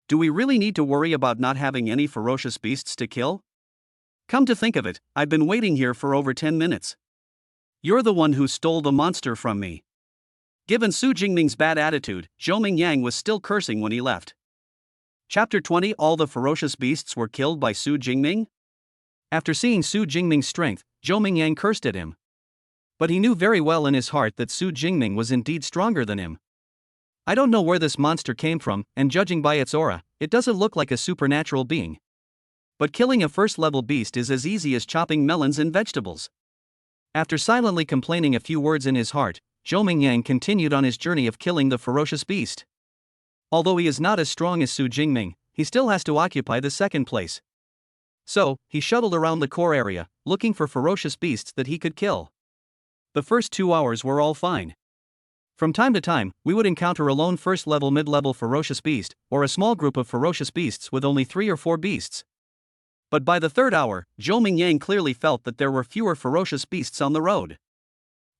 Do we really need to worry about not having any ferocious beasts to kill? Come to think of it, I've been waiting here for over 10 minutes. You're the one who stole the monster from me. Given Su Jingming's bad attitude, Zhou Mingyang was still cursing when he left. Chapter 20 All the ferocious beasts were killed by Su Jingming? After seeing Su Jingming's strength, Zhou Mingyang cursed at him. But he knew very well in his heart that Su Jingming was indeed stronger than him. I don't know where this monster came from, and judging by its aura, it doesn't look like a supernatural being. But killing a first-level beast is as easy as chopping melons and vegetables. After silently complaining a few words in his heart, Zhou Mingyang continued on his journey of killing the ferocious beast. Although he is not as strong as Su Jingming, he still has to occupy the second place. So, he shuttled around the core area, looking for ferocious beasts that he could kill. The first 2 hours were all fine. From time to time, we would encounter a lone first-level mid-level ferocious beast, or a small group of ferocious beasts with only 3 or 4 beasts. But by the 3rd hour, Zhou Mingyang clearly felt that there were fewer ferocious beasts on the road.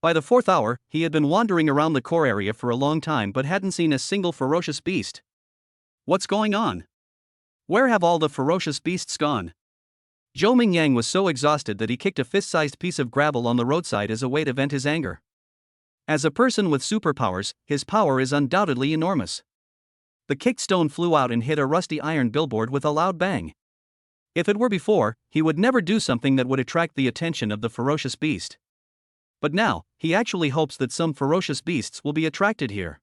By the 4th hour, he had been wandering around the core area for a long time but hadn't seen a single ferocious beast. What's going on? Where have all the ferocious beasts gone? Zhou Mingyang was so exhausted that he kicked a fist-sized piece of gravel on the roadside as a way to vent his anger. As a person with superpowers, his power is undoubtedly enormous. The kicked stone flew out and hit a rusty iron billboard with a loud bang. If it were before, he would never do something that would attract the attention of the ferocious beast. But now, he actually hopes that some ferocious beasts will be attracted here.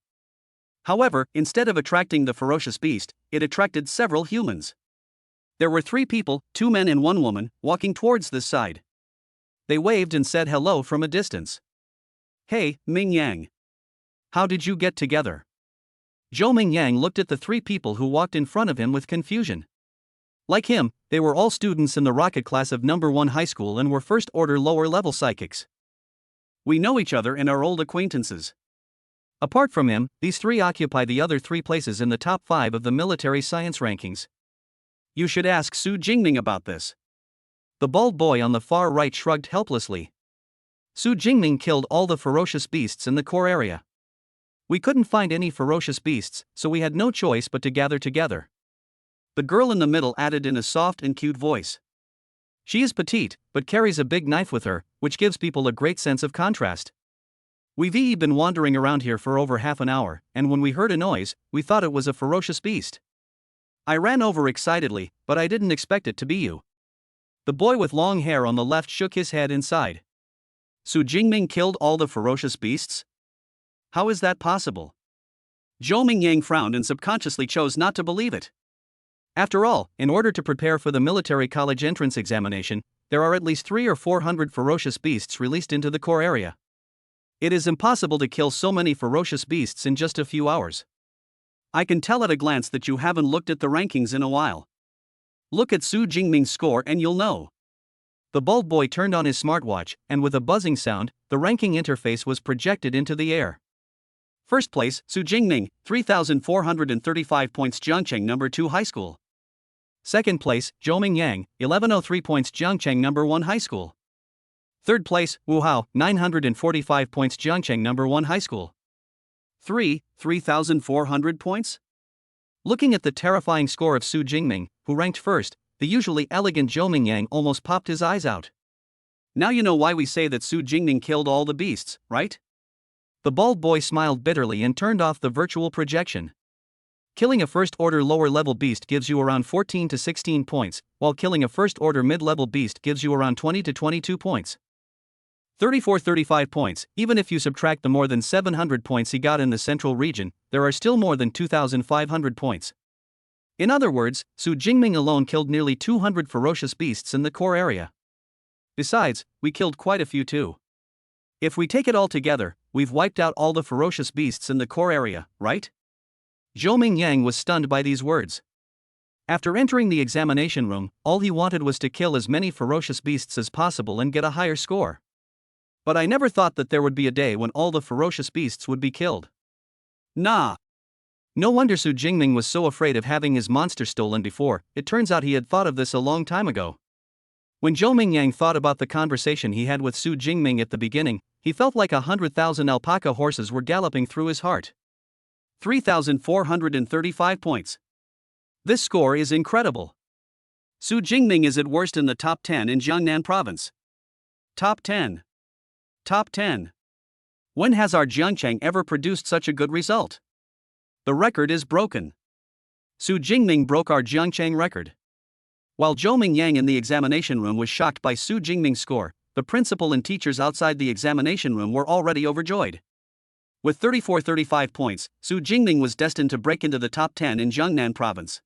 However, instead of attracting the ferocious beast, it attracted several humans. There were 3 people, 2 men and 1 woman, walking towards this side. They waved and said hello from a distance. Hey, Mingyang. How did you get together? Zhou Mingyang looked at the 3 people who walked in front of him with confusion. Like him, they were all students in the rocket class of number 1 high school and were first-order lower-level psychics. We know each other and are old acquaintances. Apart from him, these three occupy the other three places in the top 5 of the military science rankings. You should ask Su Jingming about this. The bald boy on the far right shrugged helplessly. Su Jingming killed all the ferocious beasts in the core area. We couldn't find any ferocious beasts, so we had no choice but to gather together. The girl in the middle added in a soft and cute voice. She is petite, but carries a big knife with her, which gives people a great sense of contrast. We've been wandering around here for over half an hour, and when we heard a noise, we thought it was a ferocious beast. I ran over excitedly, but I didn't expect it to be you. The boy with long hair on the left shook his head and sighed. Su Jingming killed all the ferocious beasts? How is that possible? Zhou Mingyang frowned and subconsciously chose not to believe it. After all, in order to prepare for the military college entrance examination, there are at least 300 or 400 ferocious beasts released into the core area. It is impossible to kill so many ferocious beasts in just a few hours. I can tell at a glance that you haven't looked at the rankings in a while. Look at Su Jingming's score and you'll know. The bald boy turned on his smartwatch, and with a buzzing sound, the ranking interface was projected into the air. First place, Su Jingming, 3,435 points, Jiangcheng No. 2 High School. Second place, Zhou Mingyang, 1,103 points, Jiangcheng No. 1 High School. Third place, Wu Hao, 945 points, Jiangcheng No. 1 High School. 3,400 points? Looking at the terrifying score of Su Jingming, who ranked first, the usually elegant Zhou Mingyang almost popped his eyes out. Now you know why we say that Su Jingming killed all the beasts, right? The bald boy smiled bitterly and turned off the virtual projection. Killing a first-order lower-level beast gives you around 14 to 16 points, while killing a first-order mid-level beast gives you around 20 to 22 points. 35 points. Even if you subtract the more than 700 points he got in the central region, there are still more than 2,500 points. In other words, Su Jingming alone killed nearly 200 ferocious beasts in the core area. Besides, we killed quite a few too. If we take it all together, we've wiped out all the ferocious beasts in the core area, right? Zhou Mingyang was stunned by these words. After entering the examination room, all he wanted was to kill as many ferocious beasts as possible and get a higher score. But I never thought that there would be a day when all the ferocious beasts would be killed. Nah. No wonder Su Jingming was so afraid of having his monster stolen before. It turns out he had thought of this a long time ago. When Zhou Mingyang thought about the conversation he had with Su Jingming at the beginning, he felt like 100,000 alpaca horses were galloping through his heart. 3,435 points. This score is incredible. Su Jingming is at worst in the top 10 in Jiangnan province. Top 10. Top 10. When has our Jiangcheng ever produced such a good result? The record is broken. Su Jingming broke our Jiangcheng record. While Zhou Mingyang in the examination room was shocked by Su Jingming's score, the principal and teachers outside the examination room were already overjoyed. With 35 points, Su Jingming was destined to break into the top 10 in Jiangnan province.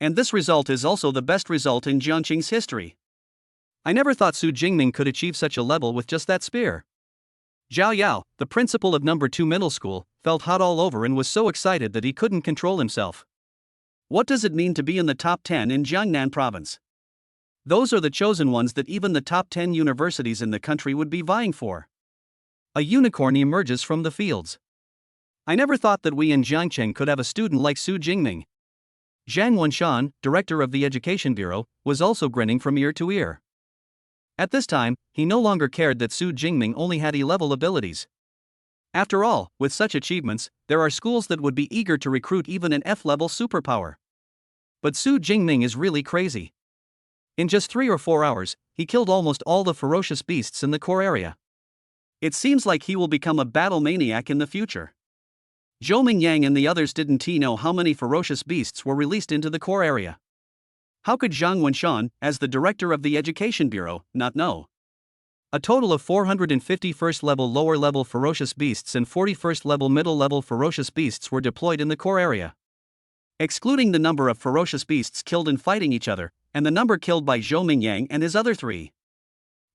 And this result is also the best result in Jiangcheng's history. I never thought Su Jingming could achieve such a level with just that spear. Zhao Yao, the principal of No. 2 Middle School, felt hot all over and was so excited that he couldn't control himself. What does it mean to be in the top 10 in Jiangnan province? Those are the chosen ones that even the top 10 universities in the country would be vying for. A unicorn emerges from the fields. I never thought that we in Jiangcheng could have a student like Su Jingming. Zhang Wenshan, director of the Education Bureau, was also grinning from ear to ear. At this time, he no longer cared that Su Jingming only had E-level abilities. After all, with such achievements, there are schools that would be eager to recruit even an F-level superpower. But Su Jingming is really crazy. In just 3 or 4 hours, he killed almost all the ferocious beasts in the core area. It seems like he will become a battle maniac in the future. Zhou Mingyang and the others didn't know how many ferocious beasts were released into the core area. How could Zhang Wenshan, as the director of the Education Bureau, not know? A total of 450 first-level lower-level ferocious beasts and 40 first-level middle-level ferocious beasts were deployed in the core area. Excluding the number of ferocious beasts killed in fighting each other, and the number killed by Zhou Mingyang and his other 3.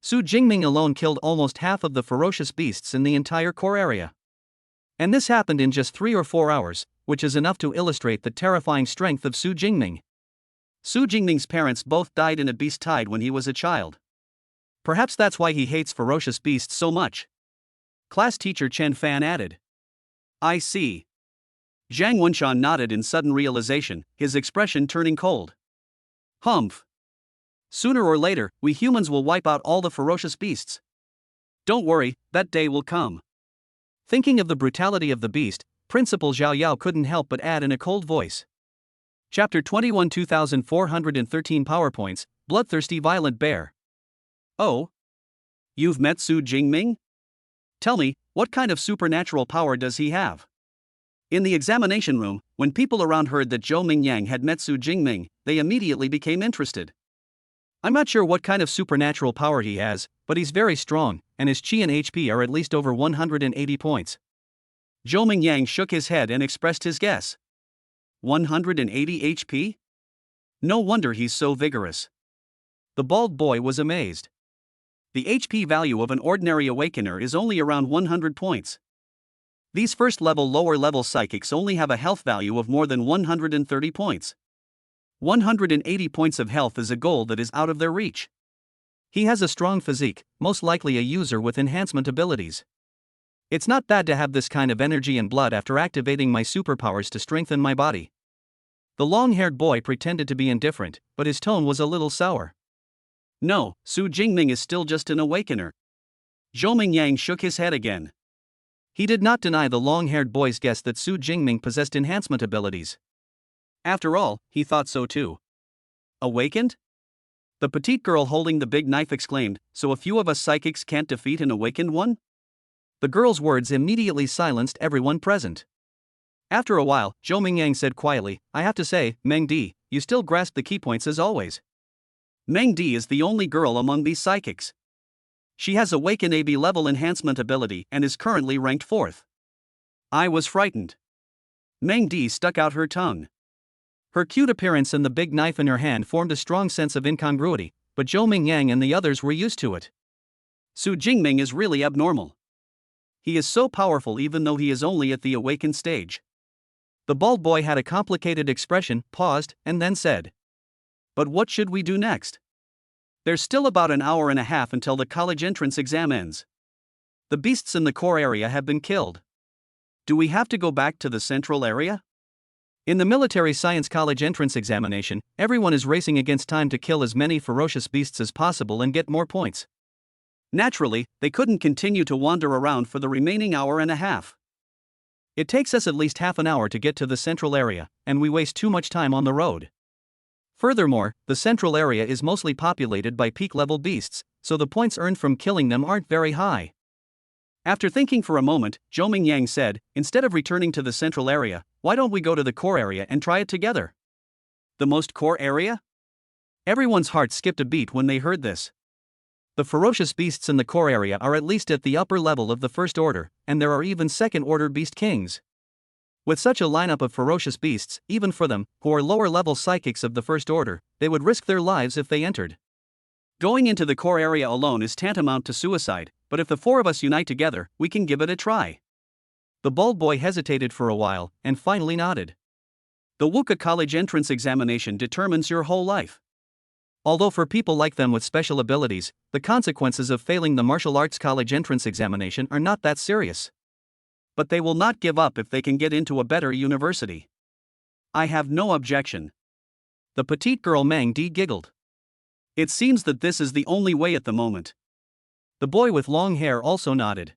Su Jingming alone killed almost half of the ferocious beasts in the entire core area. And this happened in just 3 or 4 hours, which is enough to illustrate the terrifying strength of Su Jingming. Su Jingming's parents both died in a beast tide when he was a child. Perhaps that's why he hates ferocious beasts so much. Class teacher Chen Fan added. I see. Zhang Wenshan nodded in sudden realization, his expression turning cold. Humph. Sooner or later, we humans will wipe out all the ferocious beasts. Don't worry, that day will come. Thinking of the brutality of the beast, Principal Zhao Yao couldn't help but add in a cold voice. Chapter 21 2413 PowerPoints, Bloodthirsty Violent Bear. Oh? You've met Su Jingming? Tell me, what kind of supernatural power does he have? In the examination room, when people around heard that Zhou Mingyang had met Su Jingming, they immediately became interested. I'm not sure what kind of supernatural power he has, but he's very strong, and his Qi and HP are at least over 180 points. Zhou Mingyang shook his head and expressed his guess. 180 HP? No wonder he's so vigorous. The bald boy was amazed. The HP value of an ordinary awakener is only around 100 points. These first-level lower-level psychics only have a health value of more than 130 points. 180 points of health is a goal that is out of their reach. He has a strong physique, most likely a user with enhancement abilities. It's not bad to have this kind of energy and blood after activating my superpowers to strengthen my body. The long-haired boy pretended to be indifferent, but his tone was a little sour. No, Su Jingming is still just an awakener. Zhou Mingyang shook his head again. He did not deny the long-haired boy's guess that Su Jingming possessed enhancement abilities. After all, he thought so too. Awakened? The petite girl holding the big knife exclaimed, so a few of us psychics can't defeat an awakened one? The girl's words immediately silenced everyone present. After a while, Zhou Mingyang said quietly, I have to say, Meng Di, you still grasp the key points as always. Meng Di is the only girl among these psychics. She has Awaken AB level enhancement ability and is currently ranked 4th. I was frightened. Meng Di stuck out her tongue. Her cute appearance and the big knife in her hand formed a strong sense of incongruity, but Zhou Mingyang and the others were used to it. Su Jingming is really abnormal. He is so powerful even though he is only at the awakened stage. The bald boy had a complicated expression, paused, and then said. But what should we do next? There's still about an hour and a half until the college entrance exam ends. The beasts in the core area have been killed. Do we have to go back to the central area? In the military science college entrance examination, everyone is racing against time to kill as many ferocious beasts as possible and get more points. Naturally, they couldn't continue to wander around for the remaining hour and a half. It takes us at least half an hour to get to the central area, and we waste too much time on the road. Furthermore, the central area is mostly populated by peak-level beasts, so the points earned from killing them aren't very high. After thinking for a moment, Zhou Mingyang said, instead of returning to the central area, why don't we go to the core area and try it together? The most core area? Everyone's heart skipped a beat when they heard this. The ferocious beasts in the core area are at least at the upper level of the first order, and there are even second-order beast kings. With such a lineup of ferocious beasts, even for them, who are lower-level psychics of the first order, they would risk their lives if they entered. Going into the core area alone is tantamount to suicide, but if the four of us unite together, we can give it a try. The bald boy hesitated for a while, and finally nodded. The Wuka College entrance examination determines your whole life. Although for people like them with special abilities, the consequences of failing the martial arts college entrance examination are not that serious. But they will not give up if they can get into a better university. I have no objection. The petite girl Meng Di giggled. It seems that this is the only way at the moment. The boy with long hair also nodded.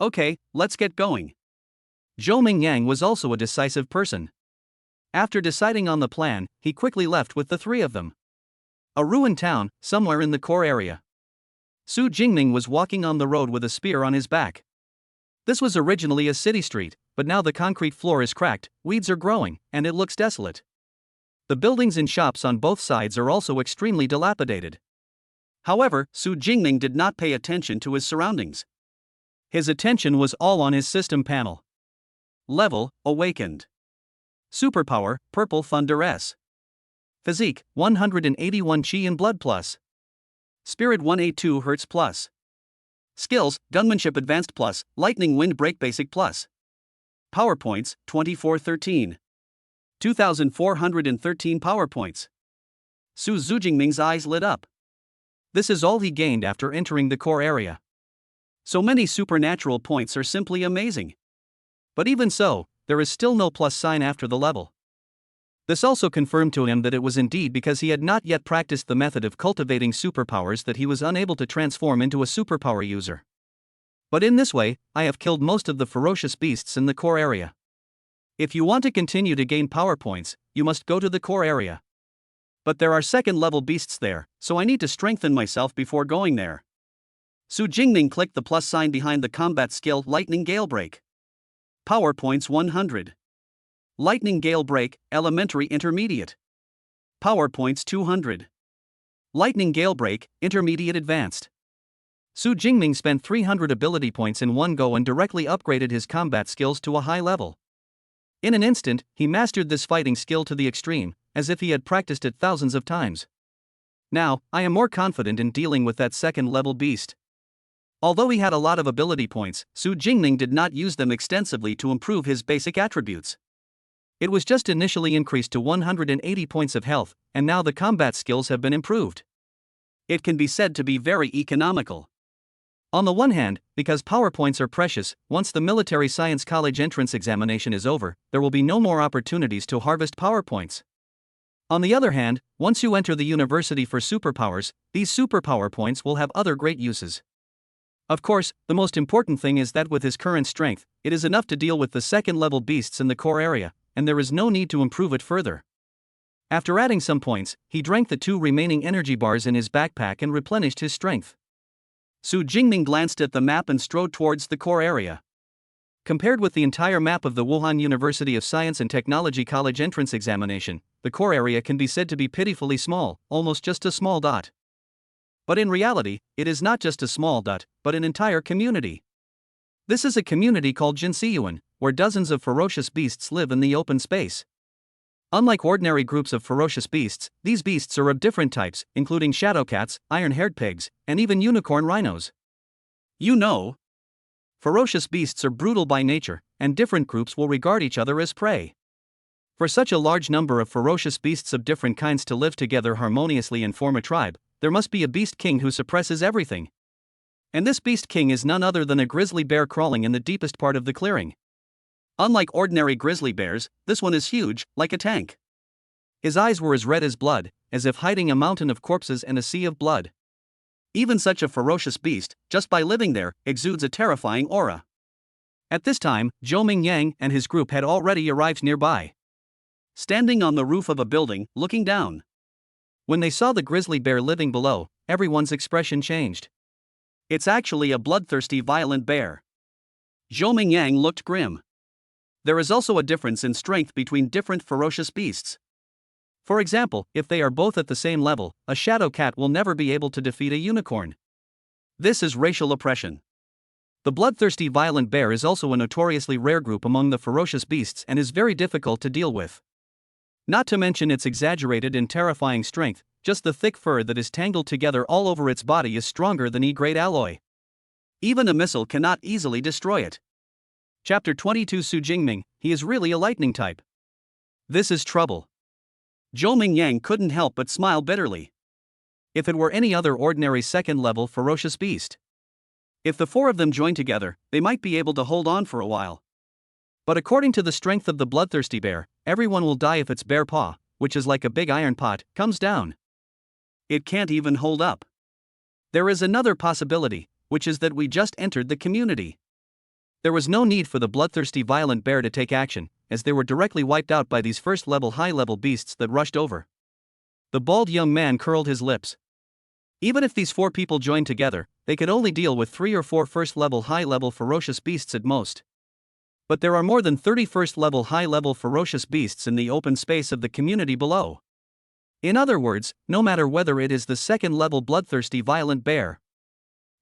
Okay, let's get going. Zhou Mingyang was also a decisive person. After deciding on the plan, he quickly left with the three of them. A ruined town, somewhere in the core area. Su Jingming was walking on the road with a spear on his back. This was originally a city street, but now the concrete floor is cracked, weeds are growing, and it looks desolate. The buildings and shops on both sides are also extremely dilapidated. However, Su Jingming did not pay attention to his surroundings. His attention was all on his system panel. Level, Awakened. Superpower, Purple Thunder S. Physique, 181 Qi and Blood plus. Spirit 182 Hz plus. Skills, Gunmanship Advanced plus, Lightning Wind Break Basic plus. PowerPoints, 2413. 2,413 PowerPoints. Su Jingming's eyes lit up. This is all he gained after entering the core area. So many supernatural points are simply amazing. But even so, there is still no plus sign after the level. This also confirmed to him that it was indeed because he had not yet practiced the method of cultivating superpowers that he was unable to transform into a superpower user. But in this way, I have killed most of the ferocious beasts in the core area. If you want to continue to gain power points, you must go to the core area. But there are second-level beasts there, so I need to strengthen myself before going there. Su Jingming clicked the plus sign behind the combat skill Lightning Gale Break. Power points 100. Lightning Gale Break, Elementary Intermediate. Power points 200. Lightning Gale Break, Intermediate Advanced. Su Jingming spent 300 ability points in one go and directly upgraded his combat skills to a high level. In an instant, he mastered this fighting skill to the extreme, as if he had practiced it thousands of times. Now, I am more confident in dealing with that second-level beast. Although he had a lot of ability points, Su Jingming did not use them extensively to improve his basic attributes. It was just initially increased to 180 points of health, and now the combat skills have been improved. It can be said to be very economical. On the one hand, because power points are precious, once the military science college entrance examination is over, there will be no more opportunities to harvest power points. On the other hand, once you enter the university for superpowers, these superpower points will have other great uses. Of course, the most important thing is that with his current strength, it is enough to deal with the second-level beasts in the core area, and there is no need to improve it further. After adding some points, he drank the 2 remaining energy bars in his backpack and replenished his strength. Su Jingming glanced at the map and strode towards the core area. Compared with the entire map of the Wuhan University of Science and Technology College entrance examination, the core area can be said to be pitifully small, almost just a small dot. But in reality, it is not just a small dot, but an entire community. This is a community called Jinsiyuan, where dozens of ferocious beasts live in the open space. Unlike ordinary groups of ferocious beasts, these beasts are of different types, including shadow cats, iron-haired pigs, and even unicorn rhinos. You know, ferocious beasts are brutal by nature, and different groups will regard each other as prey. For such a large number of ferocious beasts of different kinds to live together harmoniously and form a tribe, there must be a beast king who suppresses everything. And this beast king is none other than a grizzly bear crawling in the deepest part of the clearing. Unlike ordinary grizzly bears, this one is huge, like a tank. His eyes were as red as blood, as if hiding a mountain of corpses and a sea of blood. Even such a ferocious beast, just by living there, exudes a terrifying aura. At this time, Zhou Mingyang and his group had already arrived nearby. Standing on the roof of a building, looking down. When they saw the grizzly bear living below, everyone's expression changed. It's actually a bloodthirsty violent bear. Zhou Mingyang looked grim. There is also a difference in strength between different ferocious beasts. For example, if they are both at the same level, a shadow cat will never be able to defeat a unicorn. This is racial oppression. The bloodthirsty violent bear is also a notoriously rare group among the ferocious beasts and is very difficult to deal with. Not to mention its exaggerated and terrifying strength, just the thick fur that is tangled together all over its body is stronger than E-grade alloy. Even a missile cannot easily destroy it. Chapter 22 Su Jingming, he is really a lightning type. This is trouble. Zhou Mingyang couldn't help but smile bitterly. If it were any other ordinary second-level ferocious beast. If the 4 of them joined together, they might be able to hold on for a while. But according to the strength of the bloodthirsty bear, everyone will die if its bear paw, which is like a big iron pot, comes down. It can't even hold up. There is another possibility, which is that we just entered the community. There was no need for the bloodthirsty violent bear to take action, as they were directly wiped out by these first-level high-level beasts that rushed over. The bald young man curled his lips. Even if these 4 people joined together, they could only deal with 3 or 4 first-level high-level ferocious beasts at most. But there are more than 30 first-level high-level ferocious beasts in the open space of the community below. In other words, no matter whether it is the second-level bloodthirsty violent bear,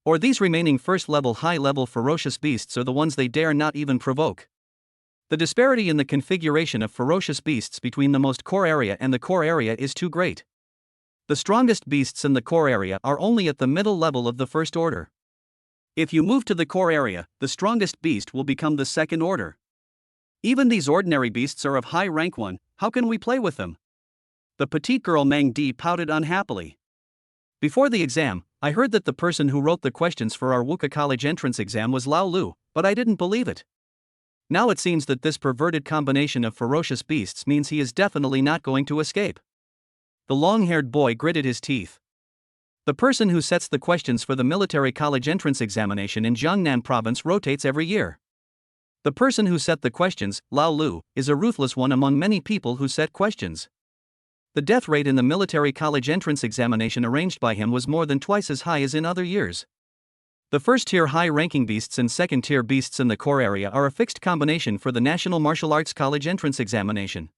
or these remaining first-level high-level ferocious beasts are the ones they dare not even provoke. The disparity in the configuration of ferocious beasts between the most core area and the core area is too great. The strongest beasts in the core area are only at the middle level of the first order. If you move to the core area, the strongest beast will become the second order. Even these ordinary beasts are of high rank 1, how can we play with them? The petite girl Meng Di pouted unhappily. Before the exam, I heard that the person who wrote the questions for our Wuka College entrance exam was Lao Lu, but I didn't believe it. Now it seems that this perverted combination of ferocious beasts means he is definitely not going to escape. The long-haired boy gritted his teeth. The person who sets the questions for the military college entrance examination in Jiangnan province rotates every year. The person who set the questions, Lao Lu, is a ruthless one among many people who set questions. The death rate in the military college entrance examination arranged by him was more than twice as high as in other years. The first-tier high-ranking beasts and second-tier beasts in the core area are a fixed combination for the National Martial Arts College entrance examination.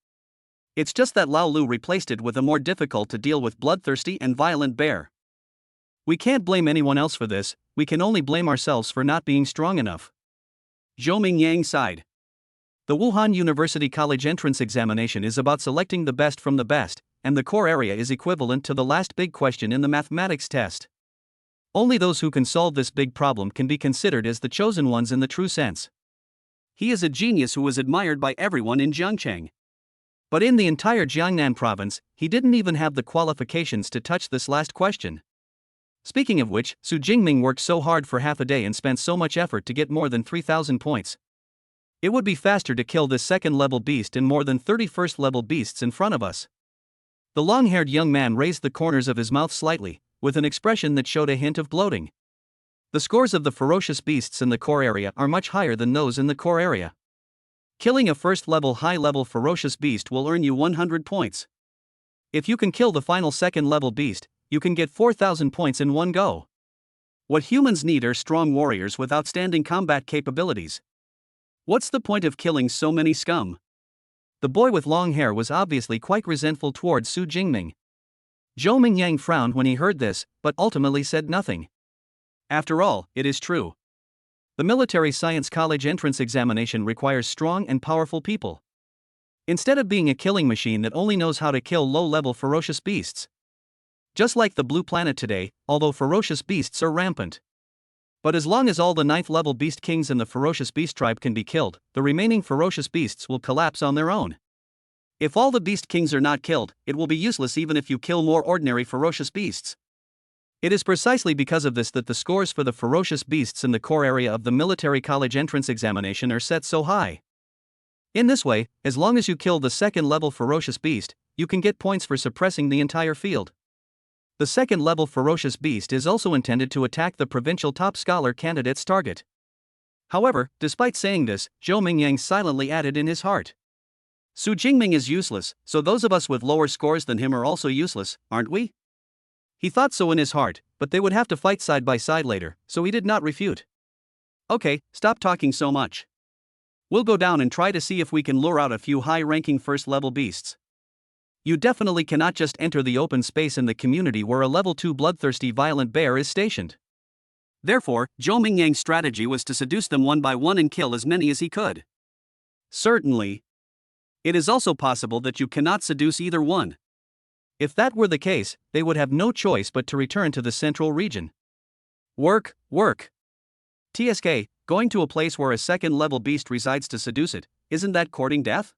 It's just that Lao Lu replaced it with a more difficult-to-deal-with bloodthirsty and violent bear. We can't blame anyone else for this, we can only blame ourselves for not being strong enough. Zhou Mingyang sighed. The Wuhan University College entrance examination is about selecting the best from the best, and the core area is equivalent to the last big question in the mathematics test. Only those who can solve this big problem can be considered as the chosen ones in the true sense. He is a genius who was admired by everyone in Jiangcheng. But in the entire Jiangnan province, he didn't even have the qualifications to touch this last question. Speaking of which, Su Jingming worked so hard for half a day and spent so much effort to get more than 3,000 points. It would be faster to kill this second-level beast and more than 30 first-level beasts in front of us. The long-haired young man raised the corners of his mouth slightly, with an expression that showed a hint of gloating. The scores of the ferocious beasts in the core area are much higher than those in the core area. Killing a first-level high-level ferocious beast will earn you 100 points. If you can kill the final second-level beast, you can get 4,000 points in one go. What humans need are strong warriors with outstanding combat capabilities. What's the point of killing so many scum? The boy with long hair was obviously quite resentful towards Su Jingming. Zhou Mingyang frowned when he heard this, but ultimately said nothing. After all, it is true. The military science college entrance examination requires strong and powerful people. Instead of being a killing machine that only knows how to kill low-level ferocious beasts. Just like the blue planet today, although ferocious beasts are rampant. But as long as all the 9th-level beast kings in the ferocious beast tribe can be killed, the remaining ferocious beasts will collapse on their own. If all the beast kings are not killed, it will be useless even if you kill more ordinary ferocious beasts. It is precisely because of this that the scores for the ferocious beasts in the core area of the military college entrance examination are set so high. In this way, as long as you kill the second-level ferocious beast, you can get points for suppressing the entire field. The second-level ferocious beast is also intended to attack the provincial top scholar candidate's target. However, despite saying this, Zhou Mingyang silently added in his heart. Su Jingming is useless, so those of us with lower scores than him are also useless, aren't we? He thought so in his heart, but they would have to fight side by side later, so he did not refute. Okay, stop talking so much. We'll go down and try to see if we can lure out a few high-ranking first-level beasts. You definitely cannot just enter the open space in the community where a level 2 bloodthirsty violent bear is stationed. Therefore, Zhou Mingyang's strategy was to seduce them one by one and kill as many as he could. Certainly. It is also possible that you cannot seduce either one. If that were the case, they would have no choice but to return to the central region. Work. TSK, going to a place where a second-level beast resides to seduce it, isn't that courting death?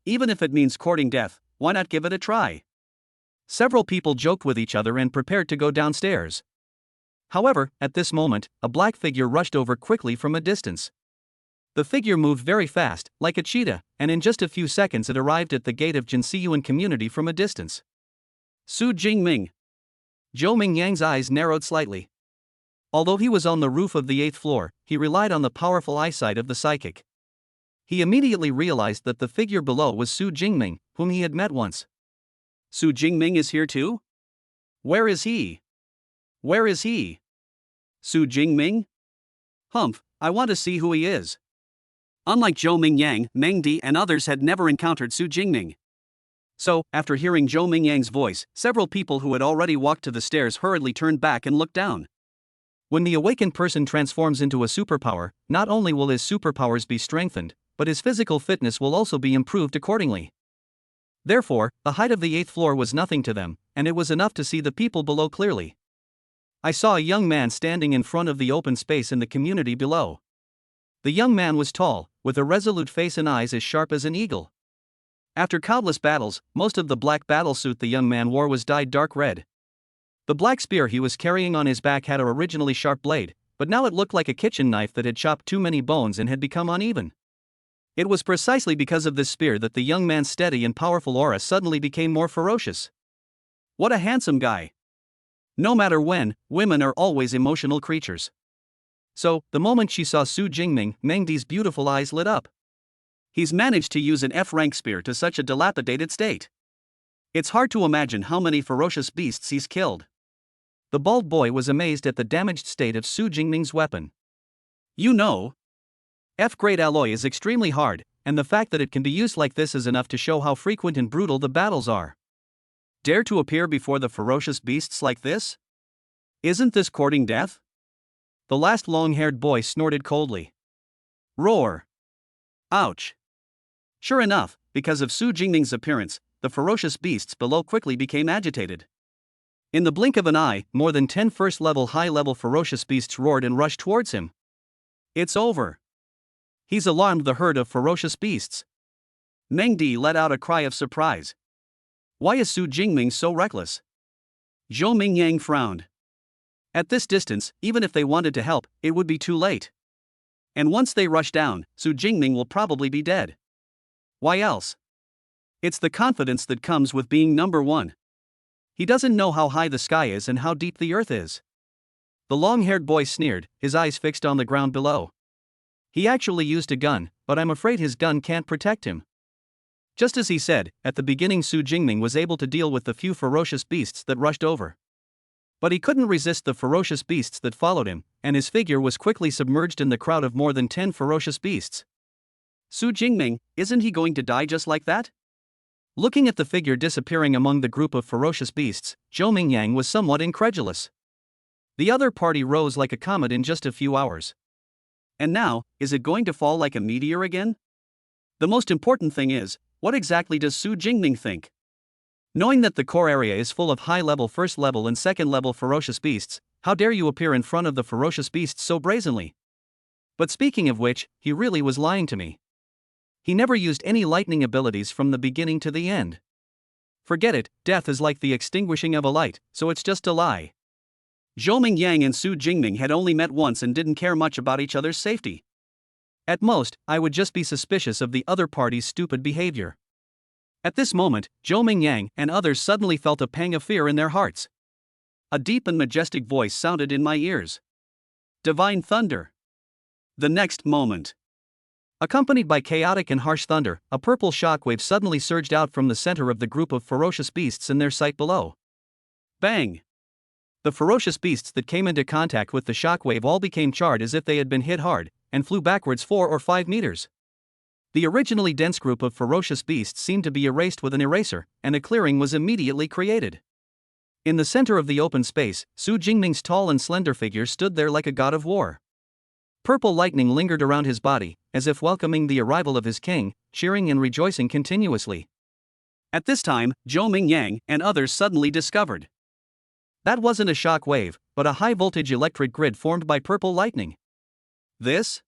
Even if it means courting death, why not give it a try? Several people joked with each other and prepared to go downstairs. However, at this moment, a black figure rushed over quickly from a distance. The figure moved very fast, like a cheetah, and in just a few seconds it arrived at the gate of Jinsiyuan community from a distance. Su Jingming. Zhou Mingyang's eyes narrowed slightly. Although he was on the roof of the 8th floor, he relied on the powerful eyesight of the psychic. He immediately realized that the figure below was Su Jingming, whom he had met once. Su Jingming is here too? Where is he? Su Jingming? Humph, I want to see who he is. Unlike Zhou Mingyang, Meng Di and others had never encountered Su Jingming. So, after hearing Zhou Mingyang's voice, several people who had already walked to the stairs hurriedly turned back and looked down. When the awakened person transforms into a superpower, not only will his superpowers be strengthened, but his physical fitness will also be improved accordingly. Therefore, the height of the 8th floor was nothing to them, and it was enough to see the people below clearly. I saw a young man standing in front of the open space in the community below. The young man was tall, with a resolute face and eyes as sharp as an eagle. After countless battles, most of the black battlesuit the young man wore was dyed dark red. The black spear he was carrying on his back had an originally sharp blade, but now it looked like a kitchen knife that had chopped too many bones and had become uneven. It was precisely because of this spear that the young man's steady and powerful aura suddenly became more ferocious. What a handsome guy! No matter when, women are always emotional creatures. So, the moment she saw Su Jingming, Meng Di's beautiful eyes lit up. He's managed to use an F-rank spear to such a dilapidated state. It's hard to imagine how many ferocious beasts he's killed. The bald boy was amazed at the damaged state of Su Jingming's weapon. You know, F-grade alloy is extremely hard, and the fact that it can be used like this is enough to show how frequent and brutal the battles are. Dare to appear before the ferocious beasts like this? Isn't this courting death? The last long-haired boy snorted coldly. Roar! Ouch! Sure enough, because of Su Jingming's appearance, the ferocious beasts below quickly became agitated. In the blink of an eye, more than 10 first-level high-level ferocious beasts roared and rushed towards him. It's over. He's alarmed the herd of ferocious beasts. Meng Di let out a cry of surprise. Why is Su Jingming so reckless? Zhou Mingyang frowned. At this distance, even if they wanted to help, it would be too late. And once they rush down, Su Jingming will probably be dead. Why else? It's the confidence that comes with being number one. He doesn't know how high the sky is and how deep the earth is. The long-haired boy sneered, his eyes fixed on the ground below. He actually used a gun, but I'm afraid his gun can't protect him. Just as he said, at the beginning Su Jingming was able to deal with the few ferocious beasts that rushed over. But he couldn't resist the ferocious beasts that followed him, and his figure was quickly submerged in the crowd of more than 10 ferocious beasts. Su Jingming, isn't he going to die just like that? Looking at the figure disappearing among the group of ferocious beasts, Zhou Mingyang was somewhat incredulous. The other party rose like a comet in just a few hours. And now, is it going to fall like a meteor again? The most important thing is, what exactly does Su Jingming think? Knowing that the core area is full of high-level first-level and second-level ferocious beasts, how dare you appear in front of the ferocious beasts so brazenly? But speaking of which, he really was lying to me. He never used any lightning abilities from the beginning to the end. Forget it, death is like the extinguishing of a light, so it's just a lie. Zhou Mingyang and Su Jingming had only met once and didn't care much about each other's safety. At most, I would just be suspicious of the other party's stupid behavior. At this moment, Zhou Mingyang and others suddenly felt a pang of fear in their hearts. A deep and majestic voice sounded in my ears. Divine thunder. The next moment, accompanied by chaotic and harsh thunder, a purple shockwave suddenly surged out from the center of the group of ferocious beasts in their sight below. Bang! The ferocious beasts that came into contact with the shockwave all became charred as if they had been hit hard, and flew backwards 4 or 5 meters. The originally dense group of ferocious beasts seemed to be erased with an eraser, and a clearing was immediately created. In the center of the open space, Su Jingming's tall and slender figure stood there like a god of war. Purple lightning lingered around his body, as if welcoming the arrival of his king, cheering and rejoicing continuously. At this time, Zhou Mingyang and others suddenly discovered that wasn't a shock wave, but a high-voltage electric grid formed by purple lightning. This?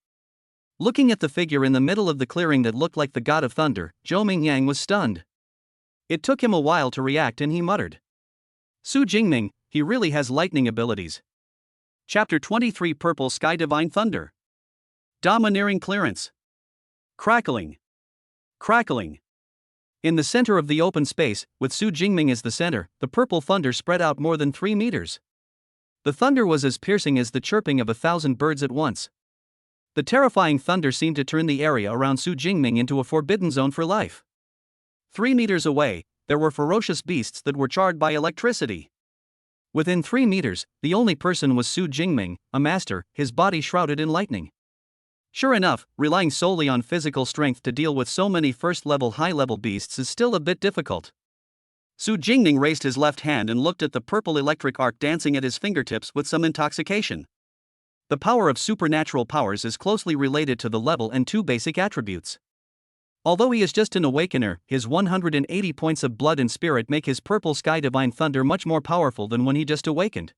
Looking at the figure in the middle of the clearing that looked like the god of thunder, Zhou Mingyang was stunned. It took him a while to react and he muttered, Su Jingming, he really has lightning abilities. Chapter 23 Purple Sky Divine Thunder. Domineering Clearance. Crackling. Crackling. In the center of the open space, with Su Jingming as the center, the purple thunder spread out more than 3 meters. The thunder was as piercing as the chirping of 1,000 birds at once. The terrifying thunder seemed to turn the area around Su Jingming into a forbidden zone for life. 3 meters away, there were ferocious beasts that were charred by electricity. Within 3 meters, the only person was Su Jingming, a master, his body shrouded in lightning. Sure enough, relying solely on physical strength to deal with so many first-level high-level beasts is still a bit difficult. Su Jingming raised his left hand and looked at the purple electric arc dancing at his fingertips with some intoxication. The power of supernatural powers is closely related to the level and 2 basic attributes. Although he is just an awakener, his 180 points of blood and spirit make his purple sky divine thunder much more powerful than when he just awakened.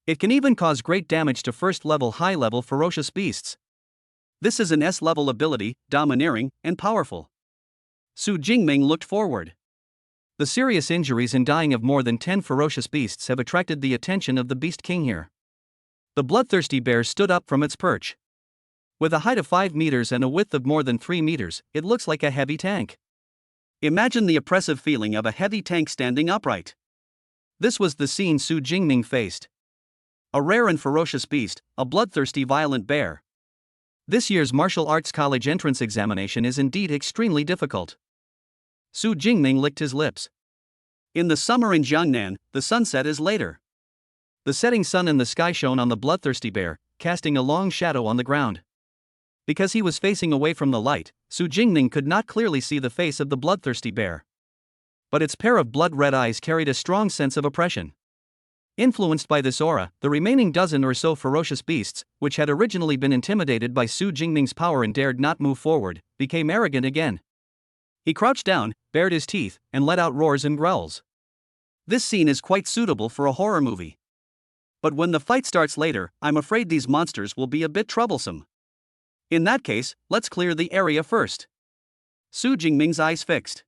It can even cause great damage to first-level high-level ferocious beasts. This is an S-level ability, domineering, and powerful. Su Jingming looked forward. The serious injuries and dying of more than 10 ferocious beasts have attracted the attention of the Beast King here. The bloodthirsty bear stood up from its perch. With a height of 5 meters and a width of more than 3 meters, it looks like a heavy tank. Imagine the oppressive feeling of a heavy tank standing upright. This was the scene Su Jingming faced. A rare and ferocious beast, a bloodthirsty violent bear. This year's martial arts college entrance examination is indeed extremely difficult. Su Jingming licked his lips. In the summer in Jiangnan, the sunset is later. The setting sun in the sky shone on the bloodthirsty bear, casting a long shadow on the ground. Because he was facing away from the light, Su Jingming could not clearly see the face of the bloodthirsty bear. But its pair of blood-red eyes carried a strong sense of oppression. Influenced by this aura, the remaining dozen or so ferocious beasts, which had originally been intimidated by Su Jingming's power and dared not move forward, became arrogant again. He crouched down, bared his teeth, and let out roars and growls. This scene is quite suitable for a horror movie. But when the fight starts later, I'm afraid these monsters will be a bit troublesome. In that case, let's clear the area first. Su Jingming's eyes fixed.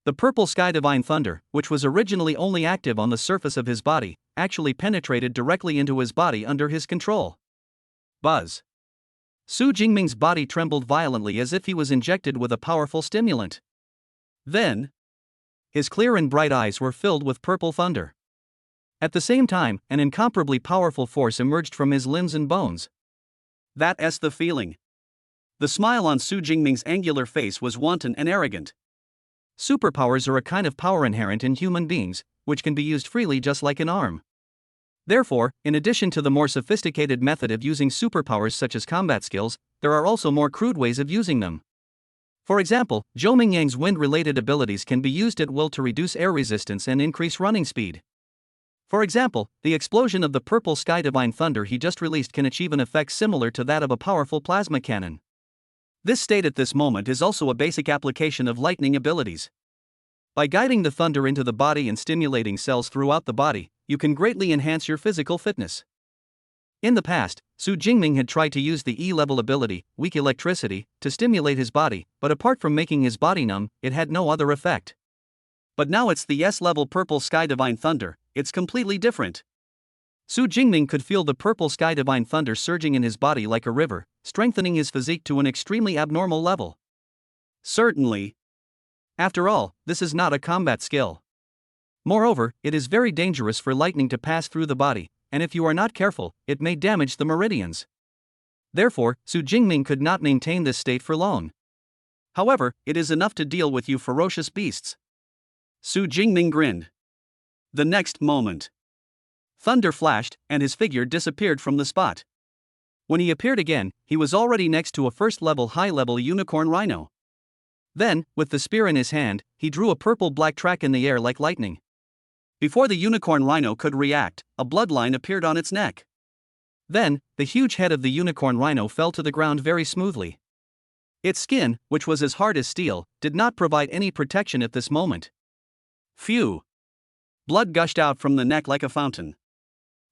The purple sky divine thunder, which was originally only active on the surface of his body, actually penetrated directly into his body under his control. Buzz. Su Jingming's body trembled violently as if he was injected with a powerful stimulant. Then, his clear and bright eyes were filled with purple thunder. At the same time, an incomparably powerful force emerged from his limbs and bones. That's the feeling. The smile on Su Jingming's angular face was wanton and arrogant. Superpowers are a kind of power inherent in human beings, which can be used freely just like an arm. Therefore, in addition to the more sophisticated method of using superpowers such as combat skills, there are also more crude ways of using them. For example, Zhou Mingyang's wind-related abilities can be used at will to reduce air resistance and increase running speed. For example, the explosion of the purple sky divine thunder he just released can achieve an effect similar to that of a powerful plasma cannon. This state at this moment is also a basic application of lightning abilities. By guiding the thunder into the body and stimulating cells throughout the body, you can greatly enhance your physical fitness. In the past, Su Jingming had tried to use the E-level ability, weak electricity, to stimulate his body, but apart from making his body numb, it had no other effect. But now it's the S-level purple sky divine thunder, it's completely different. Su Jingming could feel the purple sky divine thunder surging in his body like a river, strengthening his physique to an extremely abnormal level. Certainly. After all, this is not a combat skill. Moreover, it is very dangerous for lightning to pass through the body, and if you are not careful, it may damage the meridians. Therefore, Su Jingming could not maintain this state for long. However, it is enough to deal with you ferocious beasts. Su Jingming grinned. The next moment, thunder flashed, and his figure disappeared from the spot. When he appeared again, he was already next to a first-level high-level unicorn rhino. Then, with the spear in his hand, he drew a purple-black track in the air like lightning. Before the unicorn rhino could react, a bloodline appeared on its neck. Then, the huge head of the unicorn rhino fell to the ground very smoothly. Its skin, which was as hard as steel, did not provide any protection at this moment. Phew! Blood gushed out from the neck like a fountain.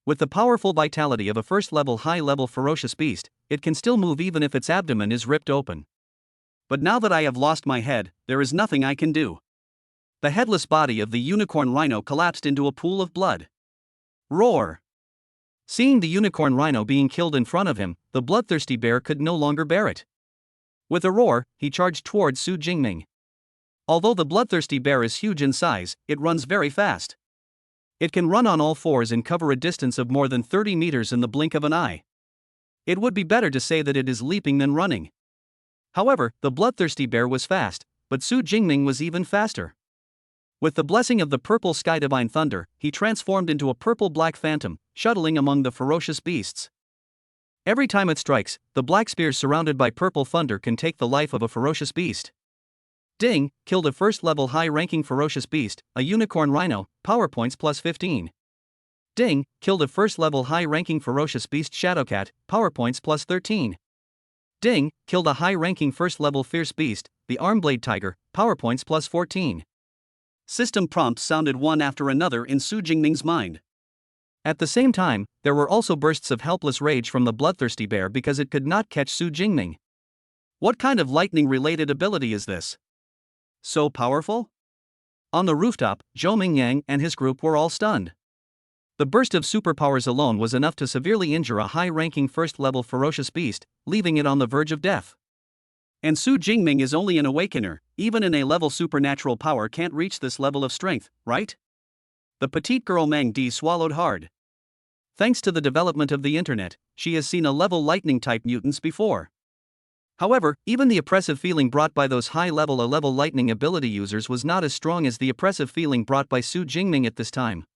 With the powerful vitality of a first-level high-level ferocious beast, it can still move even if its abdomen is ripped open. But now that I have lost my head, there is nothing I can do. The headless body of the unicorn rhino collapsed into a pool of blood. Roar! Seeing the unicorn rhino being killed in front of him, the bloodthirsty bear could no longer bear it. With a roar, he charged towards Su Jingming. Although the bloodthirsty bear is huge in size, it runs very fast. It can run on all fours and cover a distance of more than 30 meters in the blink of an eye. It would be better to say that it is leaping than running. However, the bloodthirsty bear was fast, but Su Jingming was even faster. With the blessing of the purple sky divine thunder, he transformed into a purple-black phantom, shuttling among the ferocious beasts. Every time it strikes, the black spears surrounded by purple thunder can take the life of a ferocious beast. Ding, killed a first-level high-ranking ferocious beast, a unicorn rhino, power points plus 15. Ding, killed a first-level high-ranking ferocious beast Shadowcat, power points plus 13. Ding, killed a high-ranking first-level fierce beast, the Armblade Tiger, power points plus 14. System prompts sounded one after another in Su Jingming's mind. At the same time, there were also bursts of helpless rage from the bloodthirsty bear because it could not catch Su Jingming. What kind of lightning-related ability is this? So powerful? On the rooftop, Zhou Mingyang and his group were all stunned. The burst of superpowers alone was enough to severely injure a high-ranking first-level ferocious beast, leaving it on the verge of death. And Su Jingming is only an awakener. Even an A-level supernatural power can't reach this level of strength, right? The petite girl Meng Di swallowed hard. Thanks to the development of the internet, she has seen A-level lightning-type mutants before. However, even the oppressive feeling brought by those high-level A-level lightning ability users was not as strong as the oppressive feeling brought by Su Jingming at this time.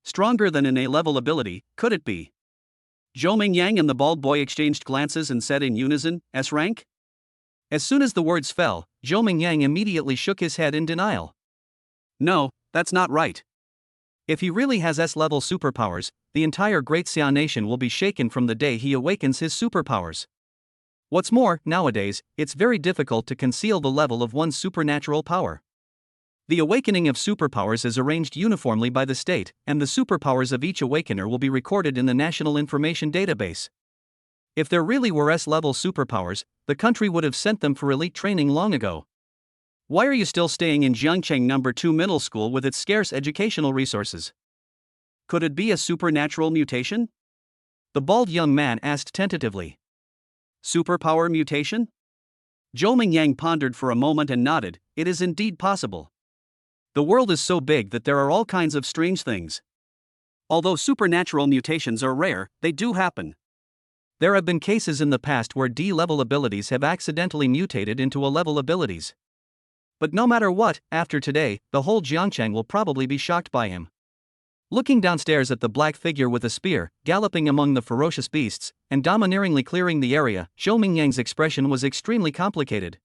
Stronger than an A-level ability, could it be? Zhou Mingyang and the bald boy exchanged glances and said in unison, S-rank? As soon as the words fell, Zhou Mingyang immediately shook his head in denial. No, that's not right. If he really has S-level superpowers, the entire Great Xia nation will be shaken from the day he awakens his superpowers. What's more, nowadays, it's very difficult to conceal the level of one's supernatural power. The awakening of superpowers is arranged uniformly by the state, and the superpowers of each awakener will be recorded in the National Information Database. If there really were S-level superpowers, the country would have sent them for elite training long ago. Why are you still staying in Jiangcheng No. 2 Middle School with its scarce educational resources? Could it be a supernatural mutation? The bald young man asked tentatively. Superpower mutation? Zhou Mingyang pondered for a moment and nodded. It is indeed possible. The world is so big that there are all kinds of strange things. Although supernatural mutations are rare, they do happen. There have been cases in the past where D-level abilities have accidentally mutated into A-level abilities. But no matter what, after today, the whole Jiangcheng will probably be shocked by him. Looking downstairs at the black figure with a spear, galloping among the ferocious beasts, and domineeringly clearing the area, Zhou Mingyang's expression was extremely complicated.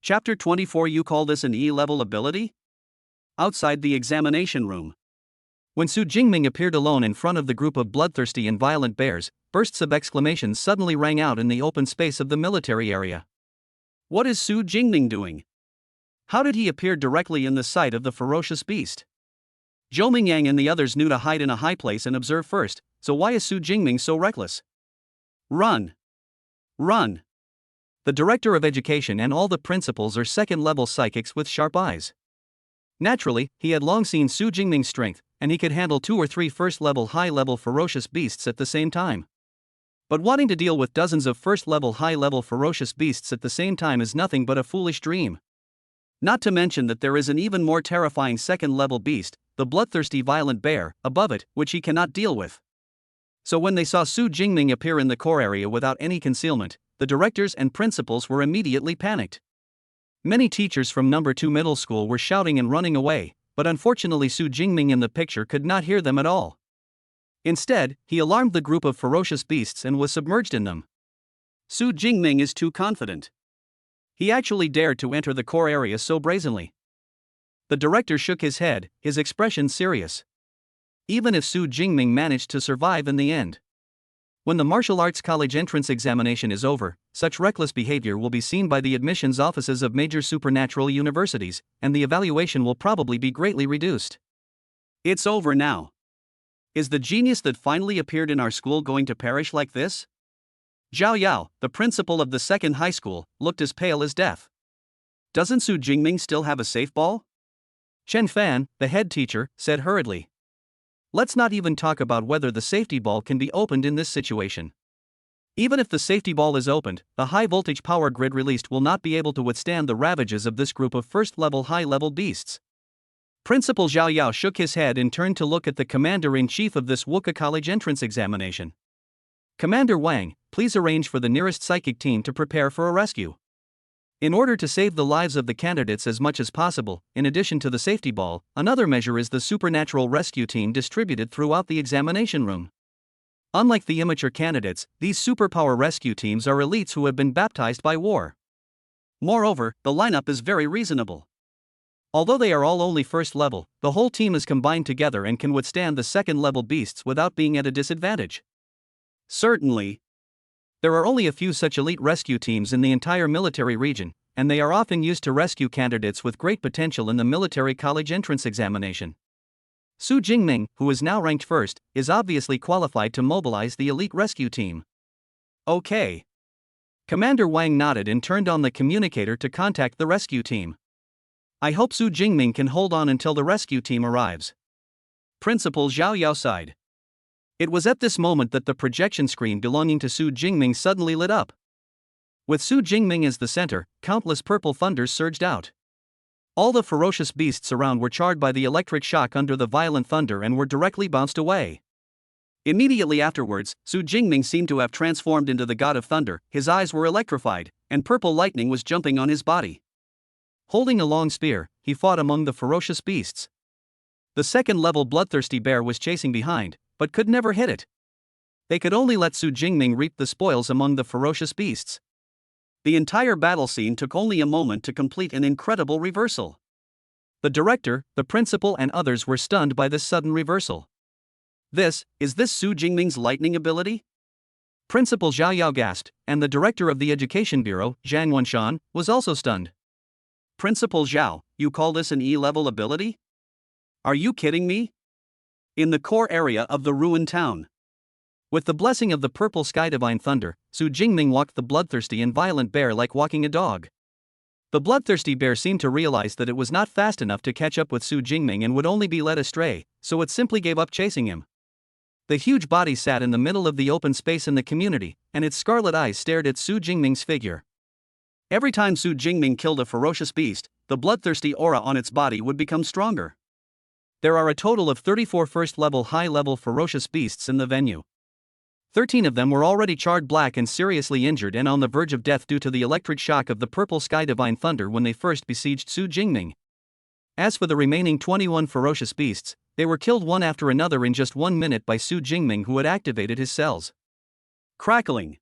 Chapter 24. You call this an E-level ability? Outside the examination room. When Su Jingming appeared alone in front of the group of bloodthirsty and violent bears, bursts of exclamations suddenly rang out in the open space of the military area. What is Su Jingming doing? How did he appear directly in the sight of the ferocious beast? Zhou Mingyang and the others knew to hide in a high place and observe first, so why is Su Jingming so reckless? Run! Run! The director of education and all the principals are second-level psychics with sharp eyes. Naturally, he had long seen Su Jingming's strength, and he could handle 2 or 3 first-level high-level ferocious beasts at the same time. But wanting to deal with dozens of first-level high-level ferocious beasts at the same time is nothing but a foolish dream. Not to mention that there is an even more terrifying second-level beast, the bloodthirsty violent bear, above it, which he cannot deal with. So when they saw Su Jingming appear in the core area without any concealment, the directors and principals were immediately panicked. Many teachers from No. 2 Middle School were shouting and running away, but unfortunately Su Jingming in the picture could not hear them at all. Instead, he alarmed the group of ferocious beasts and was submerged in them. Su Jingming is too confident. He actually dared to enter the core area so brazenly. The director shook his head, his expression serious. Even if Su Jingming managed to survive in the end. When the martial arts college entrance examination is over, such reckless behavior will be seen by the admissions offices of major supernatural universities, and the evaluation will probably be greatly reduced. It's over now. Is the genius that finally appeared in our school going to perish like this? Zhao Yao, the principal of the second high school, looked as pale as death. Doesn't Su Jingming still have a safe ball? Chen Fan, the head teacher, said hurriedly. Let's not even talk about whether the safety ball can be opened in this situation. Even if the safety ball is opened, the high-voltage power grid released will not be able to withstand the ravages of this group of first-level high-level beasts. Principal Zhao Yao shook his head and turned to look at the commander-in-chief of this Wuka College entrance examination. Commander Wang, please arrange for the nearest psychic team to prepare for a rescue. In order to save the lives of the candidates as much as possible, in addition to the safety ball, another measure is the supernatural rescue team distributed throughout the examination room. Unlike the immature candidates, these superpower rescue teams are elites who have been baptized by war. Moreover, the lineup is very reasonable. Although they are all only first level, the whole team is combined together and can withstand the second level beasts without being at a disadvantage. Certainly. There are only a few such elite rescue teams in the entire military region, and they are often used to rescue candidates with great potential in the military college entrance examination. Su Jingming, who is now ranked first, is obviously qualified to mobilize the elite rescue team. Okay. Commander Wang nodded and turned on the communicator to contact the rescue team. I hope Su Jingming can hold on until the rescue team arrives. Principal Zhao Yao sighed. It was at this moment that the projection screen belonging to Su Jingming suddenly lit up. With Su Jingming as the center, countless purple thunders surged out. All the ferocious beasts around were charred by the electric shock under the violent thunder and were directly bounced away. Immediately afterwards, Su Jingming seemed to have transformed into the god of thunder, his eyes were electrified, and purple lightning was jumping on his body. Holding a long spear, he fought among the ferocious beasts. The second-level bloodthirsty bear was chasing behind, but could never hit it. They could only let Su Jingming reap the spoils among the ferocious beasts. The entire battle scene took only a moment to complete an incredible reversal. The director, the principal and others were stunned by this sudden reversal. Is this Su Jingming's lightning ability? Principal Zhao Yao gasped, and the director of the Education Bureau, Zhang Wanshan, was also stunned. Principal Zhao, you call this an E-level ability? Are you kidding me? In the core area of the ruined town. With the blessing of the purple sky divine thunder, Su Jingming walked the bloodthirsty and violent bear like walking a dog. The bloodthirsty bear seemed to realize that it was not fast enough to catch up with Su Jingming and would only be led astray, so it simply gave up chasing him. The huge body sat in the middle of the open space in the community, and its scarlet eyes stared at Su Jingming's figure. Every time Su Jingming killed a ferocious beast, the bloodthirsty aura on its body would become stronger. There are a total of 34 first-level high-level ferocious beasts in the venue. 13 of them were already charred black and seriously injured and on the verge of death due to the electric shock of the purple sky divine thunder when they first besieged Su Jingming. As for the remaining 21 ferocious beasts, they were killed one after another in just 1 minute by Su Jingming, who had activated his cells. Crackling.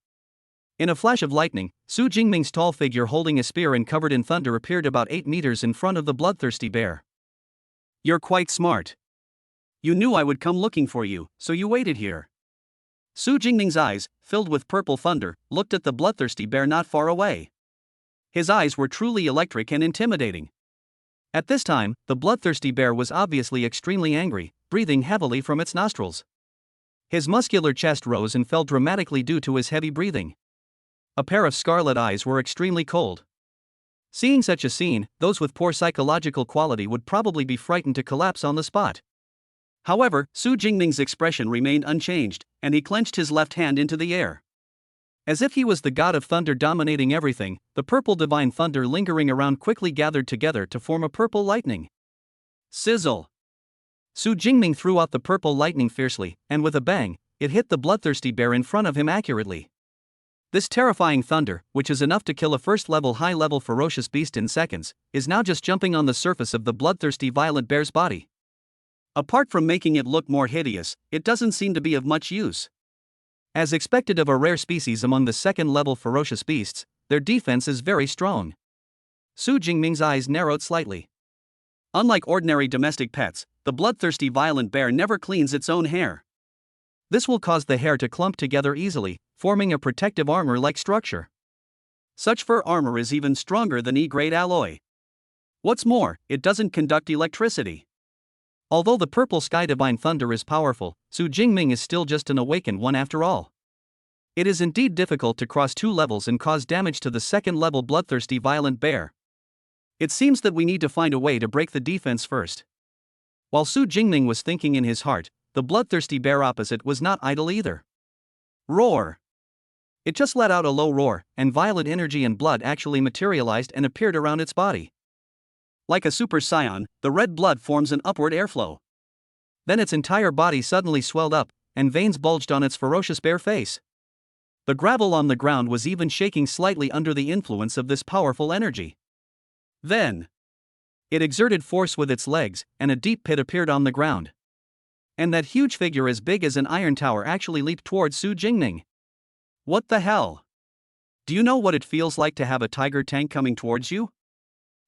In a flash of lightning, Su Jingming's tall figure holding a spear and covered in thunder appeared about 8 meters in front of the bloodthirsty bear. You're quite smart. You knew I would come looking for you, so you waited here. Su Jingming's eyes, filled with purple thunder, looked at the bloodthirsty bear not far away. His eyes were truly electric and intimidating. At this time, the bloodthirsty bear was obviously extremely angry, breathing heavily from its nostrils. His muscular chest rose and fell dramatically due to his heavy breathing. A pair of scarlet eyes were extremely cold. Seeing such a scene, those with poor psychological quality would probably be frightened to collapse on the spot. However, Su Jingming's expression remained unchanged, and he clenched his left hand into the air. As if he was the god of thunder dominating everything, the purple divine thunder lingering around quickly gathered together to form a purple lightning. Sizzle! Su Jingming threw out the purple lightning fiercely, and with a bang, it hit the bloodthirsty bear in front of him accurately. This terrifying thunder, which is enough to kill a first-level high-level ferocious beast in seconds, is now just jumping on the surface of the bloodthirsty violent bear's body. Apart from making it look more hideous, it doesn't seem to be of much use. As expected of a rare species among the second-level ferocious beasts, their defense is very strong. Su Jingming's eyes narrowed slightly. Unlike ordinary domestic pets, the bloodthirsty violent bear never cleans its own hair. This will cause the hair to clump together easily, forming a protective armor-like structure. Such fur armor is even stronger than E-grade alloy. What's more, it doesn't conduct electricity. Although the purple sky divine thunder is powerful, Su Jingming is still just an awakened one after all. It is indeed difficult to cross 2 levels and cause damage to the second-level bloodthirsty violent bear. It seems that we need to find a way to break the defense first. While Su Jingming was thinking in his heart, the bloodthirsty bear opposite was not idle either. Roar! It just let out a low roar, and violet energy and blood actually materialized and appeared around its body. Like a super saiyan, the red blood forms an upward airflow. Then its entire body suddenly swelled up, and veins bulged on its ferocious bear face. The gravel on the ground was even shaking slightly under the influence of this powerful energy. Then, it exerted force with its legs, and a deep pit appeared on the ground. And that huge figure as big as an iron tower actually leaped towards Su Jingming. What the hell? Do you know what it feels like to have a tiger tank coming towards you?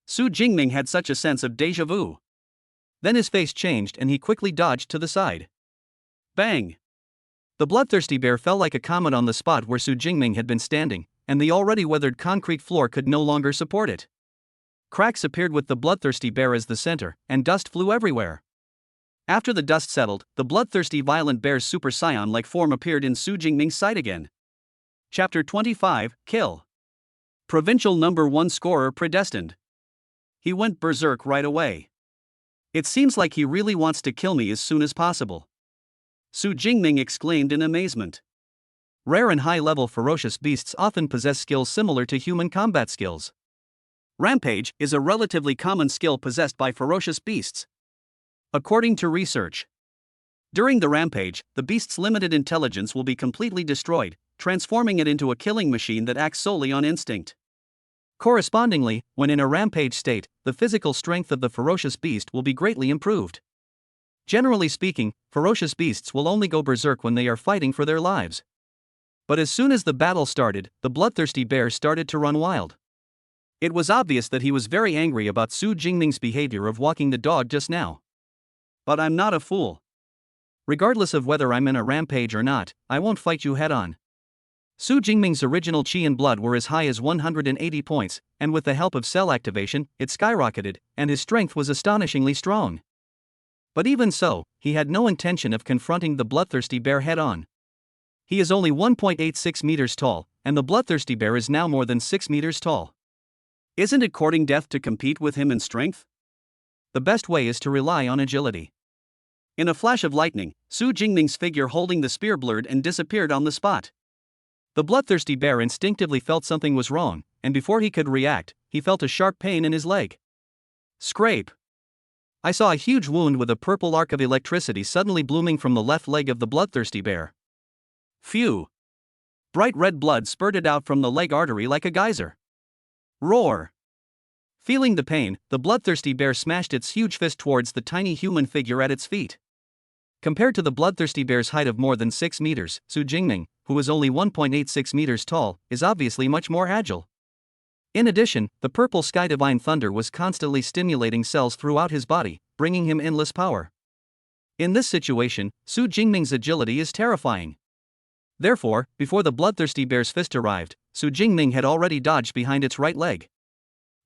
Su Jingming had such a sense of déjà vu. Then his face changed and he quickly dodged to the side. Bang! The bloodthirsty bear fell like a comet on the spot where Su Jingming had been standing, and the already weathered concrete floor could no longer support it. Cracks appeared with the bloodthirsty bear as the center, and dust flew everywhere. After the dust settled, the bloodthirsty violent bear's super saiyan-like form appeared in Su Jingming's sight again. Chapter 25, Kill. Provincial number 1 scorer predestined. He went berserk right away. It seems like he really wants to kill me as soon as possible. Su Jingming exclaimed in amazement. Rare and high-level ferocious beasts often possess skills similar to human combat skills. Rampage is a relatively common skill possessed by ferocious beasts. According to research, during the rampage, the beast's limited intelligence will be completely destroyed, transforming it into a killing machine that acts solely on instinct. Correspondingly, when in a rampage state, the physical strength of the ferocious beast will be greatly improved. Generally speaking, ferocious beasts will only go berserk when they are fighting for their lives. But as soon as the battle started, the bloodthirsty bear started to run wild. It was obvious that he was very angry about Su Jingming's behavior of walking the dog just now. But I'm not a fool. Regardless of whether I'm in a rampage or not, I won't fight you head-on. Su Jingming's original qi and blood were as high as 180 points, and with the help of cell activation, it skyrocketed, and his strength was astonishingly strong. But even so, he had no intention of confronting the bloodthirsty bear head-on. He is only 1.86 meters tall, and the bloodthirsty bear is now more than 6 meters tall. Isn't it courting death to compete with him in strength? The best way is to rely on agility. In a flash of lightning, Su Jingming's figure holding the spear blurred and disappeared on the spot. The bloodthirsty bear instinctively felt something was wrong, and before he could react, he felt a sharp pain in his leg. Scrape! I saw a huge wound with a purple arc of electricity suddenly blooming from the left leg of the bloodthirsty bear. Phew! Bright red blood spurted out from the leg artery like a geyser. Roar! Feeling the pain, the bloodthirsty bear smashed its huge fist towards the tiny human figure at its feet. Compared to the bloodthirsty bear's height of more than 6 meters, Su Jingming, who is only 1.86 meters tall, is obviously much more agile. In addition, the purple sky divine thunder was constantly stimulating cells throughout his body, bringing him endless power. In this situation, Su Jingming's agility is terrifying. Therefore, before the bloodthirsty bear's fist arrived, Su Jingming had already dodged behind its right leg.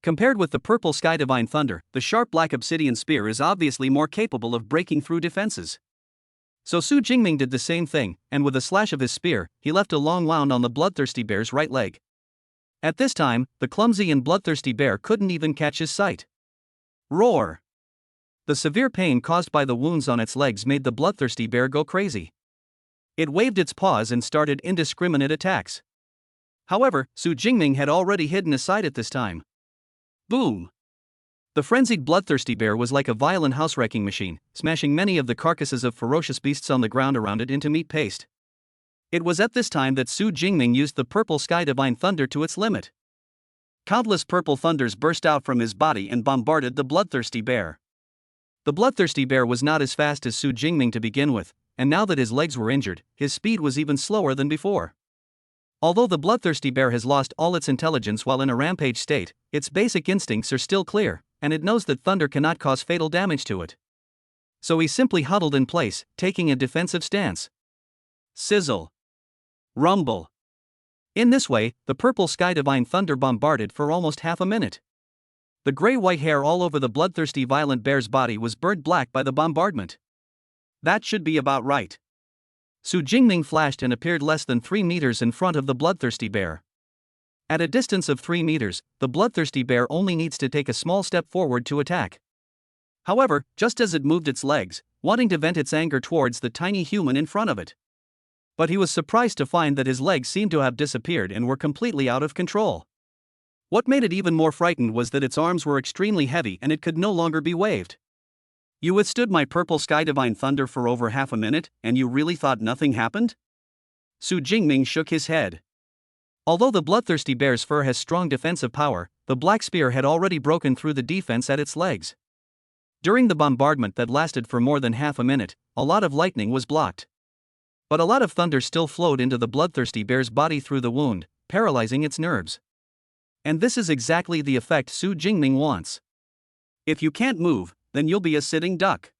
Compared with the purple sky divine thunder, the sharp black obsidian spear is obviously more capable of breaking through defenses. So Su Jingming did the same thing, and with a slash of his spear, he left a long wound on the bloodthirsty bear's right leg. At this time, the clumsy and bloodthirsty bear couldn't even catch his sight. Roar! The severe pain caused by the wounds on its legs made the bloodthirsty bear go crazy. It waved its paws and started indiscriminate attacks. However, Su Jingming had already hidden aside at this time. Boom! The frenzied bloodthirsty bear was like a violent house-wrecking machine, smashing many of the carcasses of ferocious beasts on the ground around it into meat paste. It was at this time that Su Jingming used the purple sky divine thunder to its limit. Countless purple thunders burst out from his body and bombarded the bloodthirsty bear. The bloodthirsty bear was not as fast as Su Jingming to begin with, and now that his legs were injured, his speed was even slower than before. Although the bloodthirsty bear has lost all its intelligence while in a rampage state, its basic instincts are still clear, and it knows that thunder cannot cause fatal damage to it. So he simply huddled in place, taking a defensive stance. Sizzle! Rumble! In this way, the purple sky divine thunder bombarded for almost half a minute. The gray-white hair all over the bloodthirsty violent bear's body was burnt black by the bombardment. That should be about right. Su Jingming flashed and appeared less than 3 meters in front of the bloodthirsty bear. At a distance of 3 meters, the bloodthirsty bear only needs to take a small step forward to attack. However, just as it moved its legs, wanting to vent its anger towards the tiny human in front of it. But he was surprised to find that his legs seemed to have disappeared and were completely out of control. What made it even more frightened was that its arms were extremely heavy and it could no longer be waved. You withstood my purple sky divine thunder for over half a minute, and you really thought nothing happened? Su Jingming shook his head. Although the bloodthirsty bear's fur has strong defensive power, the black spear had already broken through the defense at its legs. During the bombardment that lasted for more than half a minute, a lot of lightning was blocked. But a lot of thunder still flowed into the bloodthirsty bear's body through the wound, paralyzing its nerves. And this is exactly the effect Su Jingming wants. If you can't move, then you'll be a sitting duck.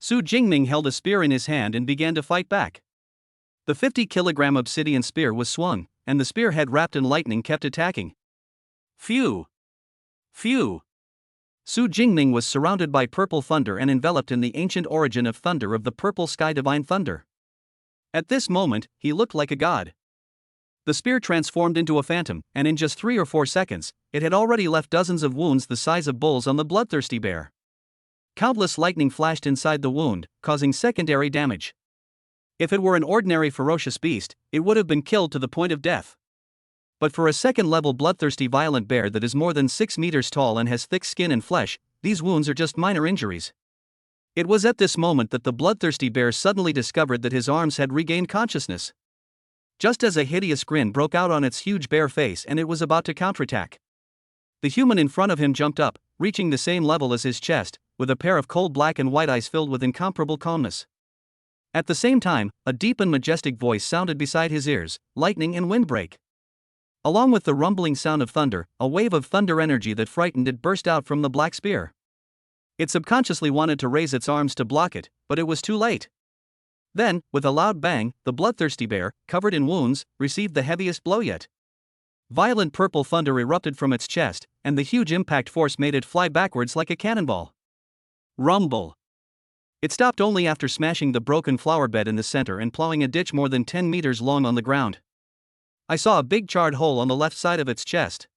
Su Jingming held a spear in his hand and began to fight back. The 50-kilogram obsidian spear was swung, and the spearhead wrapped in lightning kept attacking. Phew! Phew! Su Jingming was surrounded by purple thunder and enveloped in the ancient origin of thunder of the purple sky divine thunder. At this moment, he looked like a god. The spear transformed into a phantom, and in just 3 or 4 seconds, it had already left dozens of wounds the size of bowls on the bloodthirsty bear. Countless lightning flashed inside the wound, causing secondary damage. If it were an ordinary ferocious beast, it would have been killed to the point of death. But for a second-level bloodthirsty violent bear that is more than 6 meters tall and has thick skin and flesh, these wounds are just minor injuries. It was at this moment that the bloodthirsty bear suddenly discovered that his arms had regained consciousness. Just as a hideous grin broke out on its huge bare face and it was about to counterattack. The human in front of him jumped up, reaching the same level as his chest, with a pair of cold black and white eyes filled with incomparable calmness. At the same time, a deep and majestic voice sounded beside his ears, lightning and windbreak. Along with the rumbling sound of thunder, a wave of thunder energy that frightened it burst out from the black spear. It subconsciously wanted to raise its arms to block it, but it was too late. Then, with a loud bang, the bloodthirsty bear, covered in wounds, received the heaviest blow yet. Violent purple thunder erupted from its chest, and the huge impact force made it fly backwards like a cannonball. Rumble. It stopped only after smashing the broken flower bed in the center and plowing a ditch more than 10 meters long on the ground. I saw a big charred hole on the left side of its chest.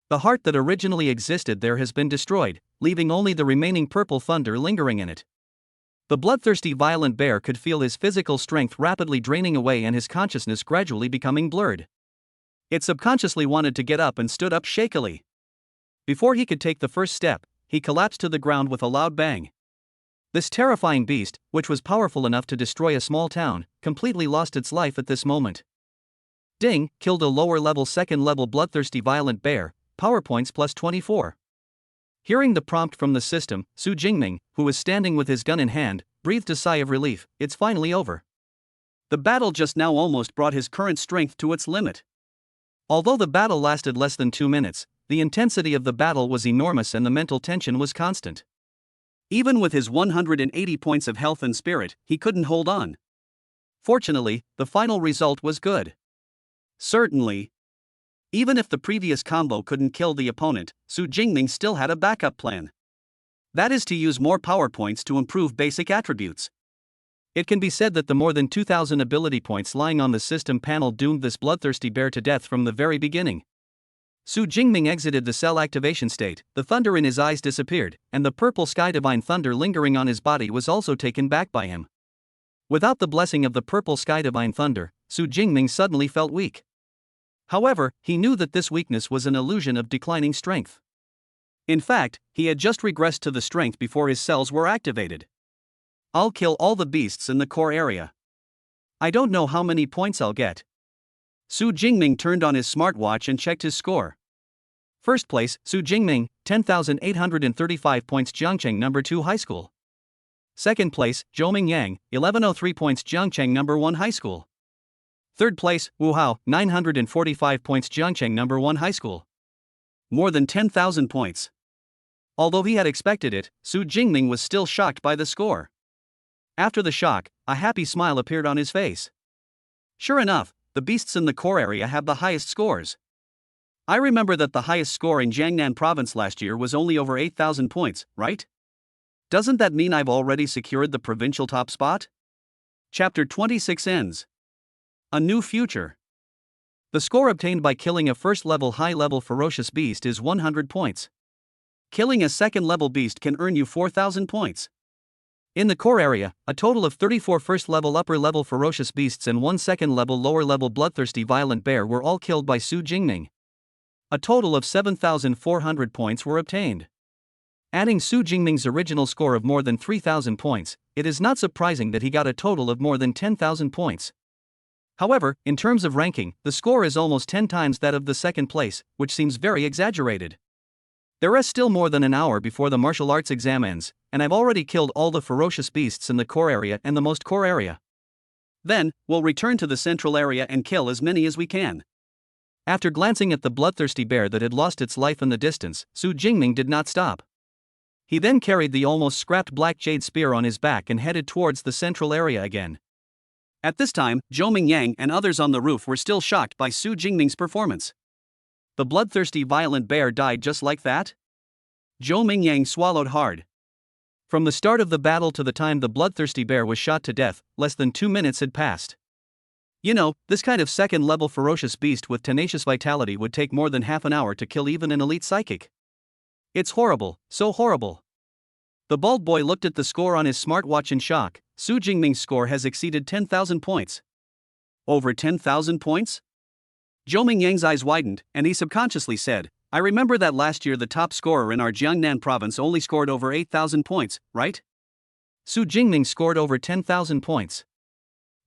The heart that originally existed there has been destroyed, leaving only the remaining purple thunder lingering in it. The bloodthirsty violent bear could feel his physical strength rapidly draining away and his consciousness gradually becoming blurred. It subconsciously wanted to get up and stood up shakily. Before he could take the first step, he collapsed to the ground with a loud bang. This terrifying beast, which was powerful enough to destroy a small town, completely lost its life at this moment. Ding, killed a lower-level second-level bloodthirsty violent bear, PowerPoints plus 24. Hearing the prompt from the system, Su Jingming, who was standing with his gun in hand, breathed a sigh of relief. It's finally over. The battle just now almost brought his current strength to its limit. Although the battle lasted less than 2 minutes, the intensity of the battle was enormous and the mental tension was constant. Even with his 180 points of health and spirit, he couldn't hold on. Fortunately, the final result was good. Certainly. Even if the previous combo couldn't kill the opponent, Su Jingming still had a backup plan. That is to use more power points to improve basic attributes. It can be said that the more than 2,000 ability points lying on the system panel doomed this bloodthirsty bear to death from the very beginning. Su Jingming exited the cell activation state, the thunder in his eyes disappeared, and the purple sky divine thunder lingering on his body was also taken back by him. Without the blessing of the purple sky divine thunder, Su Jingming suddenly felt weak. However, he knew that this weakness was an illusion of declining strength. In fact, he had just regressed to the strength before his cells were activated. I'll kill all the beasts in the core area. I don't know how many points I'll get. Su Jingming turned on his smartwatch and checked his score. First place, Su Jingming, 10,835 points, Jiangcheng No. 2 High School. Second place, Zhou Mingyang, 1103 points, Jiangcheng No. 1 High School. Third place, Wu Hao, 945 points, Jiangcheng No. 1 High School. More than 10,000 points. Although he had expected it, Su Jingming was still shocked by the score. After the shock, a happy smile appeared on his face. Sure enough, the beasts in the core area have the highest scores. I remember that the highest score in Jiangnan province last year was only over 8,000 points, right? Doesn't that mean I've already secured the provincial top spot? Chapter 26 ends. A new future. The score obtained by killing a first-level high-level ferocious beast is 100 points. Killing a second-level beast can earn you 4,000 points. In the core area, a total of 34 first-level upper-level ferocious beasts and 1 second-level lower-level bloodthirsty violent bear were all killed by Su Jingming. A total of 7,400 points were obtained. Adding Su Jingming's original score of more than 3,000 points, it is not surprising that he got a total of more than 10,000 points. However, in terms of ranking, the score is almost 10 times that of the second place, which seems very exaggerated. There is still more than an hour before the martial arts exam ends, and I've already killed all the ferocious beasts in the core area and the most core area. Then, we'll return to the central area and kill as many as we can. After glancing at the bloodthirsty bear that had lost its life in the distance, Su Jingming did not stop. He then carried the almost scrapped black jade spear on his back and headed towards the central area again. At this time, Zhou Mingyang and others on the roof were still shocked by Su Jingming's performance. The bloodthirsty violent bear died just like that? Zhou Mingyang swallowed hard. From the start of the battle to the time the bloodthirsty bear was shot to death, less than 2 minutes had passed. You know, this kind of second-level ferocious beast with tenacious vitality would take more than half an hour to kill even an elite psychic. It's horrible, so horrible. The bald boy looked at the score on his smartwatch in shock. Su Jingming's score has exceeded 10,000 points. Over 10,000 points? Zhou Mingyang's eyes widened, and he subconsciously said, I remember that last year the top scorer in our Jiangnan province only scored over 8,000 points, right? Su Jingming scored over 10,000 points.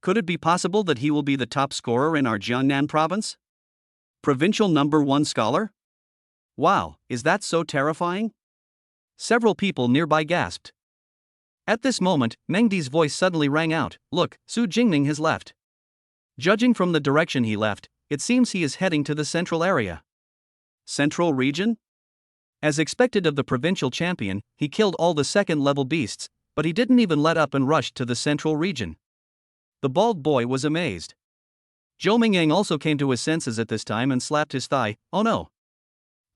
Could it be possible that he will be the top scorer in our Jiangnan province? Provincial #1 scholar? Wow, is that so terrifying? Several people nearby gasped. At this moment, Meng Di's voice suddenly rang out, Look, Su Jingming has left. Judging from the direction he left, it seems he is heading to the central area. Central region? As expected of the provincial champion, he killed all the second-level beasts, but he didn't even let up and rushed to the central region. The bald boy was amazed. Zhou Mingyang also came to his senses at this time and slapped his thigh. Oh no.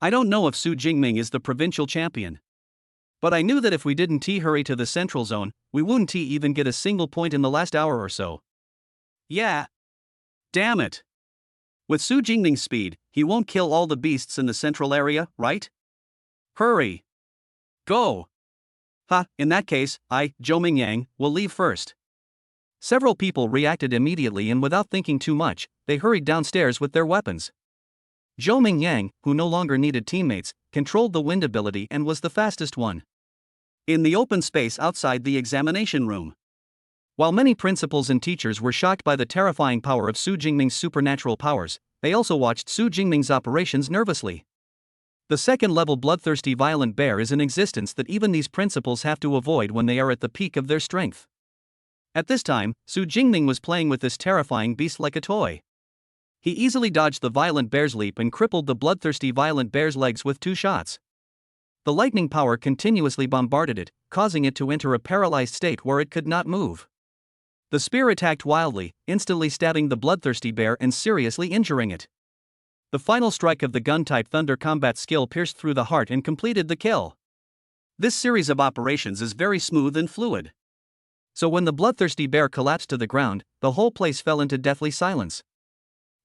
I don't know if Su Jingming is the provincial champion. But I knew that if we didn't hurry to the central zone, we wouldn't even get a single point in the last hour or so. Yeah. Damn it. With Su Jingming's speed, he won't kill all the beasts in the central area, right? Hurry. Go. In that case, Zhou Mingyang, will leave first. Several people reacted immediately and without thinking too much, they hurried downstairs with their weapons. Zhou Mingyang, who no longer needed teammates, controlled the wind ability and was the fastest one. In the open space outside the examination room. While many principals and teachers were shocked by the terrifying power of Su Jingming's supernatural powers, they also watched Su Jingming's operations nervously. The second-level bloodthirsty violent bear is an existence that even these principals have to avoid when they are at the peak of their strength. At this time, Su Jingming was playing with this terrifying beast like a toy. He easily dodged the violent bear's leap and crippled the bloodthirsty violent bear's legs with 2 shots. The lightning power continuously bombarded it, causing it to enter a paralyzed state where it could not move. The spear attacked wildly, instantly stabbing the bloodthirsty bear and seriously injuring it. The final strike of the gun-type thunder combat skill pierced through the heart and completed the kill. This series of operations is very smooth and fluid. So when the bloodthirsty bear collapsed to the ground, the whole place fell into deathly silence.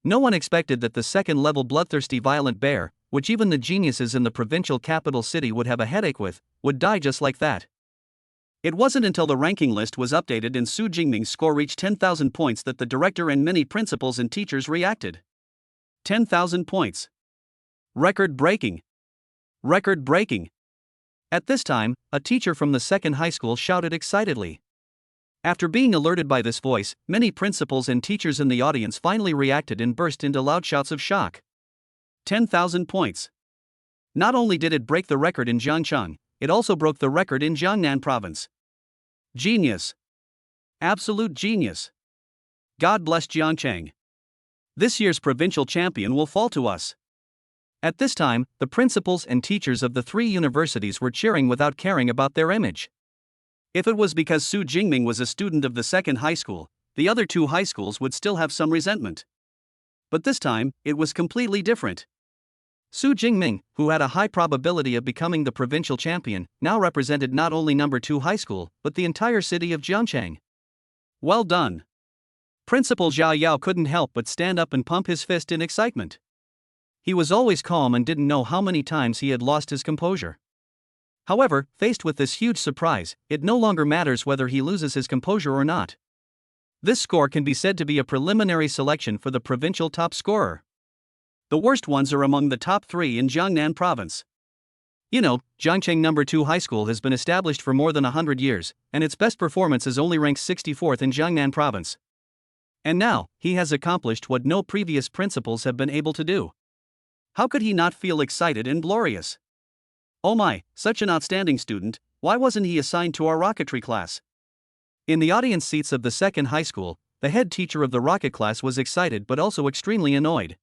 No one expected that the second-level bloodthirsty violent bear, which even the geniuses in the provincial capital city would have a headache with, would die just like that. It wasn't until the ranking list was updated and Su Jingming's score reached 10,000 points that the director and many principals and teachers reacted. 10,000 points. Record-breaking. Record-breaking. At this time, a teacher from the second high school shouted excitedly. After being alerted by this voice, many principals and teachers in the audience finally reacted and burst into loud shouts of shock. 10,000 points. Not only did it break the record in Jiangcheng, it also broke the record in Jiangnan province. Genius. Absolute genius. God bless Jiangcheng. This year's provincial champion will fall to us. At this time, the principals and teachers of the 3 universities were cheering without caring about their image. If it was because Su Jingming was a student of the second high school, the other 2 high schools would still have some resentment. But this time, it was completely different. Su Jingming, who had a high probability of becoming the provincial champion, now represented not only #2 high school, but the entire city of Jiangcheng. Well done. Principal Zhao Yao couldn't help but stand up and pump his fist in excitement. He was always calm and didn't know how many times he had lost his composure. However, faced with this huge surprise, it no longer matters whether he loses his composure or not. This score can be said to be a preliminary selection for the provincial top scorer. The worst ones are among the top 3 in Jiangnan province. You know, Jiangcheng #2 High School has been established for more than 100 years, and its best performance is only ranked 64th in Jiangnan province. And now, he has accomplished what no previous principals have been able to do. How could he not feel excited and glorious? Oh my, such an outstanding student, why wasn't he assigned to our rocketry class? In the audience seats of the second high school, the head teacher of the rocket class was excited but also extremely annoyed.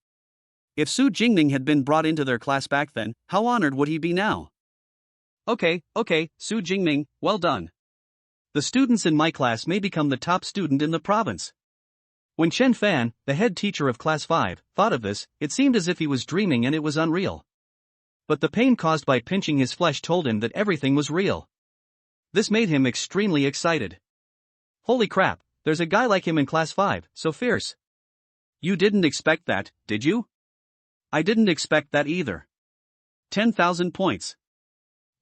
If Su Jingming had been brought into their class back then, how honored would he be now? Okay, Su Jingming, well done. The students in my class may become the top student in the province. When Chen Fan, the head teacher of class 5, thought of this, it seemed as if he was dreaming and it was unreal. But the pain caused by pinching his flesh told him that everything was real. This made him extremely excited. Holy crap, there's a guy like him in class 5, so fierce. You didn't expect that, did you? I didn't expect that either. 10,000 points.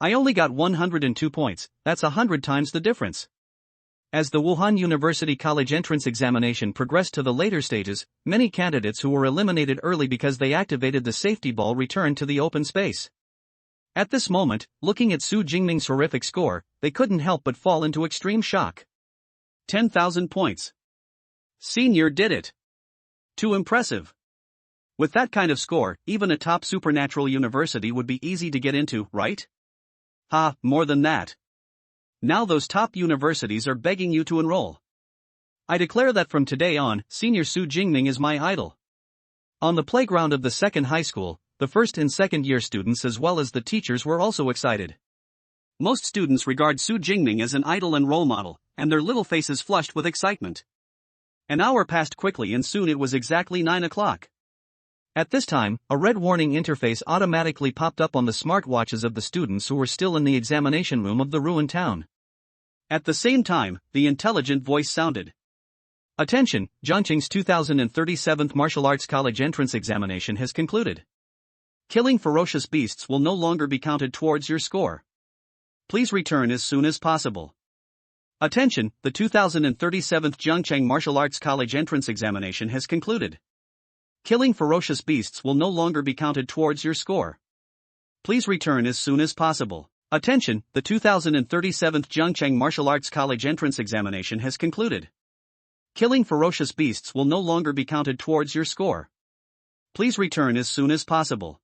I only got 102 points, that's 100 times the difference. As the Wuhan University College entrance examination progressed to the later stages, many candidates who were eliminated early because they activated the safety ball returned to the open space. At this moment, looking at Su Jingming's horrific score, they couldn't help but fall into extreme shock. 10,000 points. Senior did it. Too impressive. With that kind of score, even a top supernatural university would be easy to get into, right? Ha, more than that. Now those top universities are begging you to enroll. I declare that from today on, Senior Su Jingming is my idol. On the playground of the second high school, the first and second year students as well as the teachers were also excited. Most students regard Su Jingming as an idol and role model, and their little faces flushed with excitement. An hour passed quickly and soon it was exactly 9 o'clock. At this time, a red warning interface automatically popped up on the smartwatches of the students who were still in the examination room of the ruined town. At the same time, the intelligent voice sounded. Attention, Zhangqing's 2037th Martial Arts College entrance examination has concluded. Killing ferocious beasts will no longer be counted towards your score. Please return as soon as possible. Attention, the 2037th Zhangcheng Martial Arts College entrance examination has concluded. Killing ferocious beasts will no longer be counted towards your score. Please return as soon as possible. Attention, the 2037th Zhangcheng Martial Arts College entrance examination has concluded. Killing ferocious beasts will no longer be counted towards your score. Please return as soon as possible.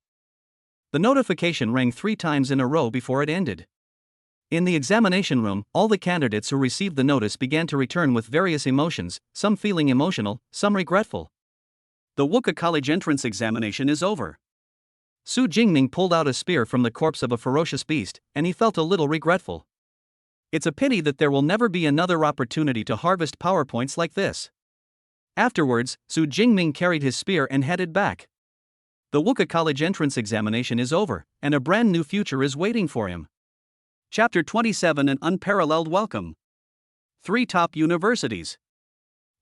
The notification rang 3 times in a row before it ended. In the examination room, all the candidates who received the notice began to return with various emotions, some feeling emotional, some regretful. The Wuka College entrance examination is over. Su Jingming pulled out a spear from the corpse of a ferocious beast, and he felt a little regretful. It's a pity that there will never be another opportunity to harvest PowerPoints like this. Afterwards, Su Jingming carried his spear and headed back. The Wuka College entrance examination is over, and a brand new future is waiting for him. Chapter 27 An Unparalleled Welcome. 3 top universities.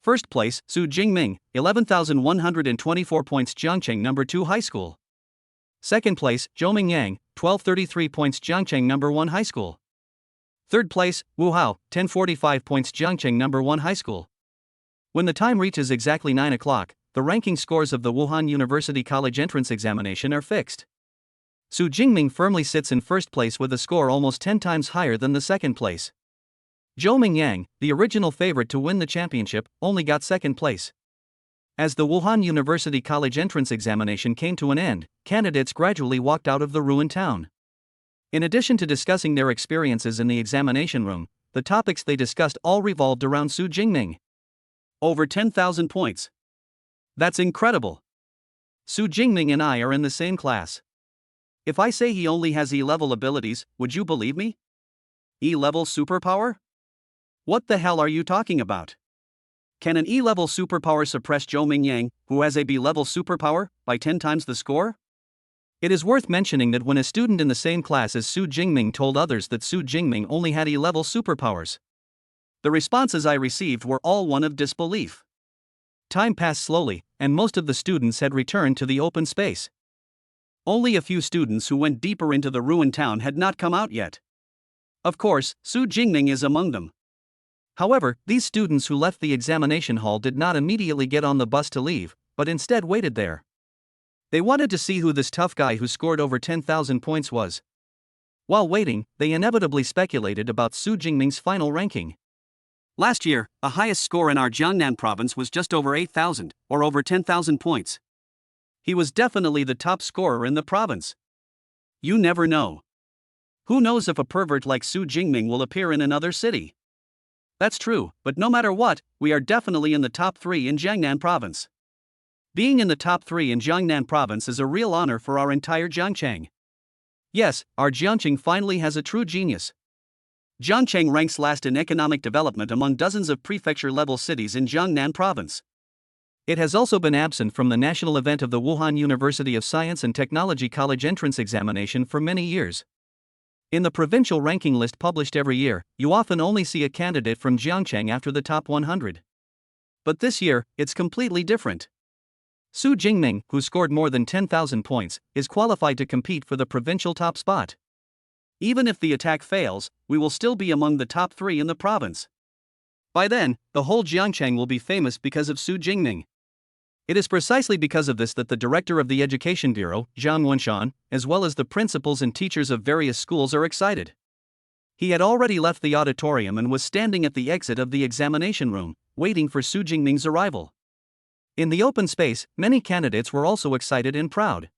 First place, Su Jingming, 11,124 points, Zhangcheng No. 2 High School. Second place, Zhou Mingyang, 1233 points, Zhangcheng No. 1 High School. Third place, Wu Hao, 1045 points, Zhangcheng No. 1 High School. When the time reaches exactly 9 o'clock, the ranking scores of the Wuhan University College entrance examination are fixed. Su Jingming firmly sits in first place with a score almost 10 times higher than the second place. Zhou Mingyang, the original favorite to win the championship, only got second place. As the Wuhan University College entrance examination came to an end, candidates gradually walked out of the ruined town. In addition to discussing their experiences in the examination room, the topics they discussed all revolved around Su Jingming. Over 10,000 points. That's incredible. Su Jingming and I are in the same class. If I say he only has E-level abilities, would you believe me? E-level superpower? What the hell are you talking about? Can an E-level superpower suppress Zhou Mingyang, who has a B-level superpower, by 10 times the score? It is worth mentioning that when a student in the same class as Su Jingming told others that Su Jingming only had E-level superpowers, the responses I received were all one of disbelief. Time passed slowly, and most of the students had returned to the open space. Only a few students who went deeper into the ruined town had not come out yet. Of course, Su Jingming is among them. However, these students who left the examination hall did not immediately get on the bus to leave, but instead waited there. They wanted to see who this tough guy who scored over 10,000 points was. While waiting, they inevitably speculated about Su Jingming's final ranking. Last year, the highest score in our Jiangnan province was just over 8,000, or over 10,000 points. He was definitely the top scorer in the province. You never know. Who knows if a pervert like Su Jingming will appear in another city? That's true, but no matter what, we are definitely in the top 3 in Jiangnan province. Being in the top 3 in Jiangnan province is a real honor for our entire Jiangcheng. Yes, our Jiangcheng finally has a true genius. Jiangcheng ranks last in economic development among dozens of prefecture-level cities in Jiangnan province. It has also been absent from the national event of the Wuhan University of Science and Technology College entrance examination for many years. In the provincial ranking list published every year, you often only see a candidate from Jiangcheng after the top 100. But this year, it's completely different. Su Jingming, who scored more than 10,000 points, is qualified to compete for the provincial top spot. Even if the attack fails, we will still be among the top 3 in the province. By then, the whole Jiangcheng will be famous because of Su Jingming. It is precisely because of this that the director of the Education Bureau, Zhang Wenshan, as well as the principals and teachers of various schools are excited. He had already left the auditorium and was standing at the exit of the examination room, waiting for Su Jingming's arrival. In the open space, many candidates were also excited and proud.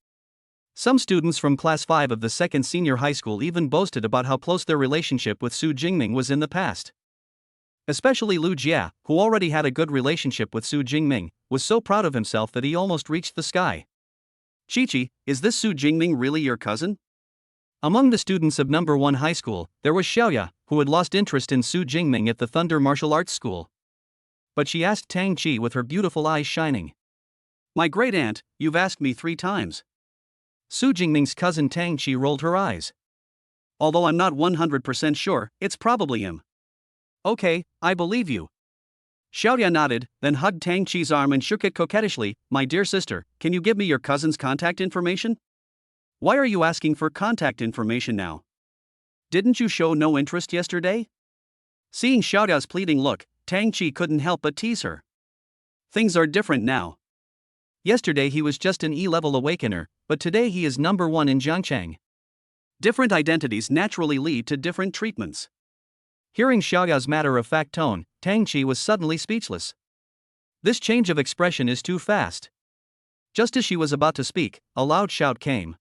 Some students from Class 5 of the 2nd Senior High School even boasted about how close their relationship with Su Jingming was in the past. Especially Lu Jia, who already had a good relationship with Su Jingming, was so proud of himself that he almost reached the sky. Chi-Chi, is this Su Jingming really your cousin? Among the students of number 1 high school, there was Xiaoya, who had lost interest in Su Jingming at the Thunder Martial Arts School. But she asked Tang Chi with her beautiful eyes shining. My great aunt, you've asked me 3 times. Su Jingming's cousin Tang Chi rolled her eyes. Although I'm not 100% sure, it's probably him. Okay, I believe you. Xiaoya nodded, then hugged Tang Chi's arm and shook it coquettishly. My dear sister, can you give me your cousin's contact information? Why are you asking for contact information now? Didn't you show no interest yesterday? Seeing Xiaoya's pleading look, Tang Chi couldn't help but tease her. Things are different now. Yesterday he was just an E-level awakener, but today he is number 1 in Jiangcheng. Different identities naturally lead to different treatments. Hearing Xiaoya's matter-of-fact tone, Tang Chi was suddenly speechless. This change of expression is too fast. Just as she was about to speak, a loud shout came.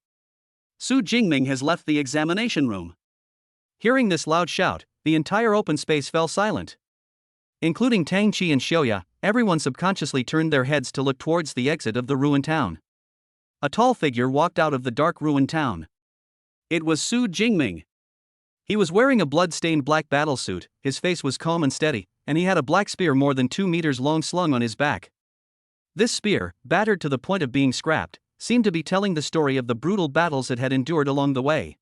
Su Jingming has left the examination room. Hearing this loud shout, the entire open space fell silent. Including Tang Chi and Xiaoya, everyone subconsciously turned their heads to look towards the exit of the ruined town. A tall figure walked out of the dark ruined town. It was Su Jingming. He was wearing a blood-stained black battlesuit, his face was calm and steady, and he had a black spear more than 2 meters long slung on his back. This spear, battered to the point of being scrapped, seemed to be telling the story of the brutal battles it had endured along the way.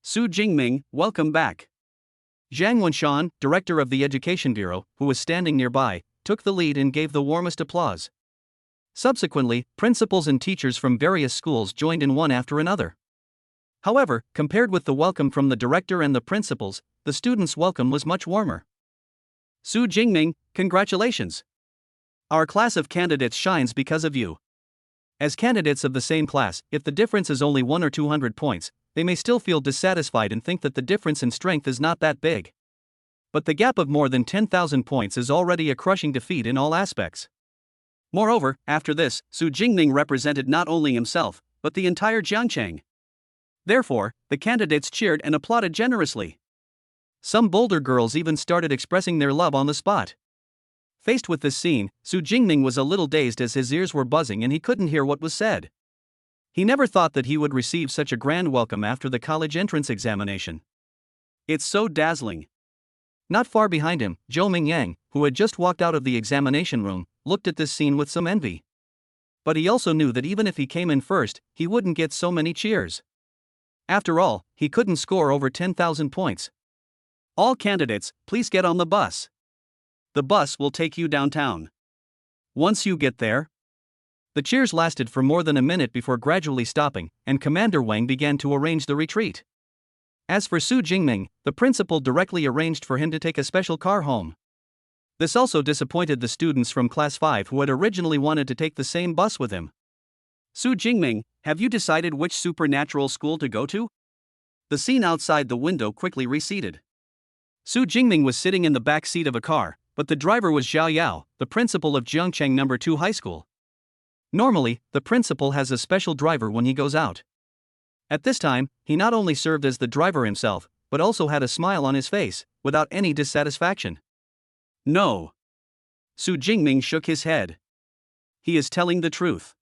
Su Jingming, welcome back. Zhang Wenshan, director of the Education Bureau, who was standing nearby, took the lead and gave the warmest applause. Subsequently, principals and teachers from various schools joined in one after another. However, compared with the welcome from the director and the principals, the students' welcome was much warmer. Su Jingming, congratulations. Our class of candidates shines because of you. As candidates of the same class, if the difference is only 1 or 200 points, they may still feel dissatisfied and think that the difference in strength is not that big. But the gap of more than 10,000 points is already a crushing defeat in all aspects. Moreover, after this, Su Jingming represented not only himself, but the entire Jiangcheng. Therefore, the candidates cheered and applauded generously. Some bolder girls even started expressing their love on the spot. Faced with this scene, Su Jingming was a little dazed as his ears were buzzing and he couldn't hear what was said. He never thought that he would receive such a grand welcome after the college entrance examination. It's so dazzling. Not far behind him, Zhou Mingyang, who had just walked out of the examination room, looked at this scene with some envy. But he also knew that even if he came in first, he wouldn't get so many cheers. After all, he couldn't score over 10,000 points. All candidates, please get on the bus. The bus will take you downtown. Once you get there. The cheers lasted for more than a minute before gradually stopping, and Commander Wang began to arrange the retreat. As for Su Jingming, the principal directly arranged for him to take a special car home. This also disappointed the students from Class 5 who had originally wanted to take the same bus with him. Su Jingming, have you decided which supernatural school to go to? The scene outside the window quickly receded. Su Jingming was sitting in the back seat of a car, but the driver was Zhao Yao, the principal of Jiangcheng No. 2 High School. Normally, the principal has a special driver when he goes out. At this time, he not only served as the driver himself, but also had a smile on his face, without any dissatisfaction. No. Su Jingming shook his head. He is telling the truth.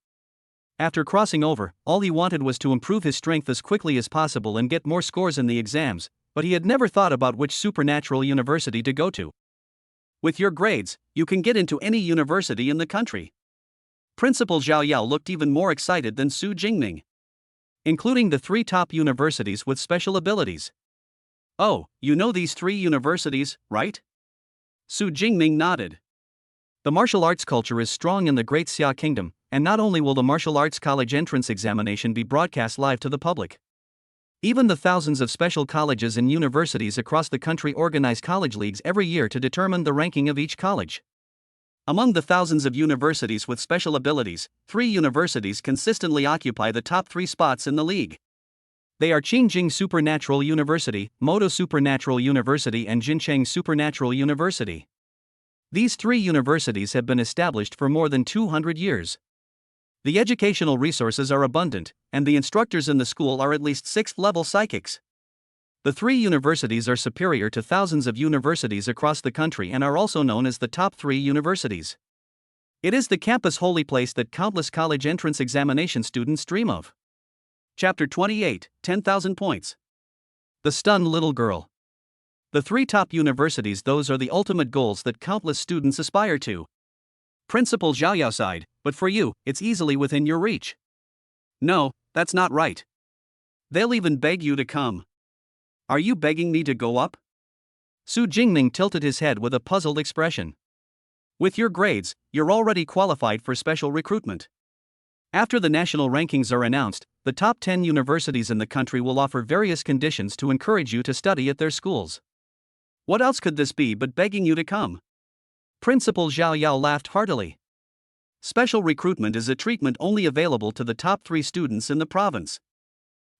After crossing over, all he wanted was to improve his strength as quickly as possible and get more scores in the exams, but he had never thought about which supernatural university to go to. With your grades, you can get into any university in the country. Principal Zhao Yao looked even more excited than Su Jingming. Including the 3 top universities with special abilities. Oh, you know these 3 universities, right? Su Jingming nodded. The martial arts culture is strong in the Great Xia Kingdom, and not only will the martial arts college entrance examination be broadcast live to the public. Even the thousands of special colleges and universities across the country organize college leagues every year to determine the ranking of each college. Among the thousands of universities with special abilities, 3 universities consistently occupy the top 3 spots in the league. They are Qingjing Supernatural University, Moto Supernatural University, and Jincheng Supernatural University. These 3 universities have been established for more than 200 years. The educational resources are abundant, and the instructors in the school are at least 6th-level psychics. The 3 universities are superior to thousands of universities across the country and are also known as the top 3 universities. It is the campus holy place that countless college entrance examination students dream of. Chapter 28, 10,000 Points. The Stunned Little Girl. The 3 top universities, those are the ultimate goals that countless students aspire to. Principal Zhao Yao sighed, but for you, it's easily within your reach. No, that's not right. They'll even beg you to come. Are you begging me to go up? Su Jingming tilted his head with a puzzled expression. With your grades, you're already qualified for special recruitment. After the national rankings are announced, the top 10 universities in the country will offer various conditions to encourage you to study at their schools. What else could this be but begging you to come? Principal Zhao Yao laughed heartily. Special recruitment is a treatment only available to the top 3 students in the province.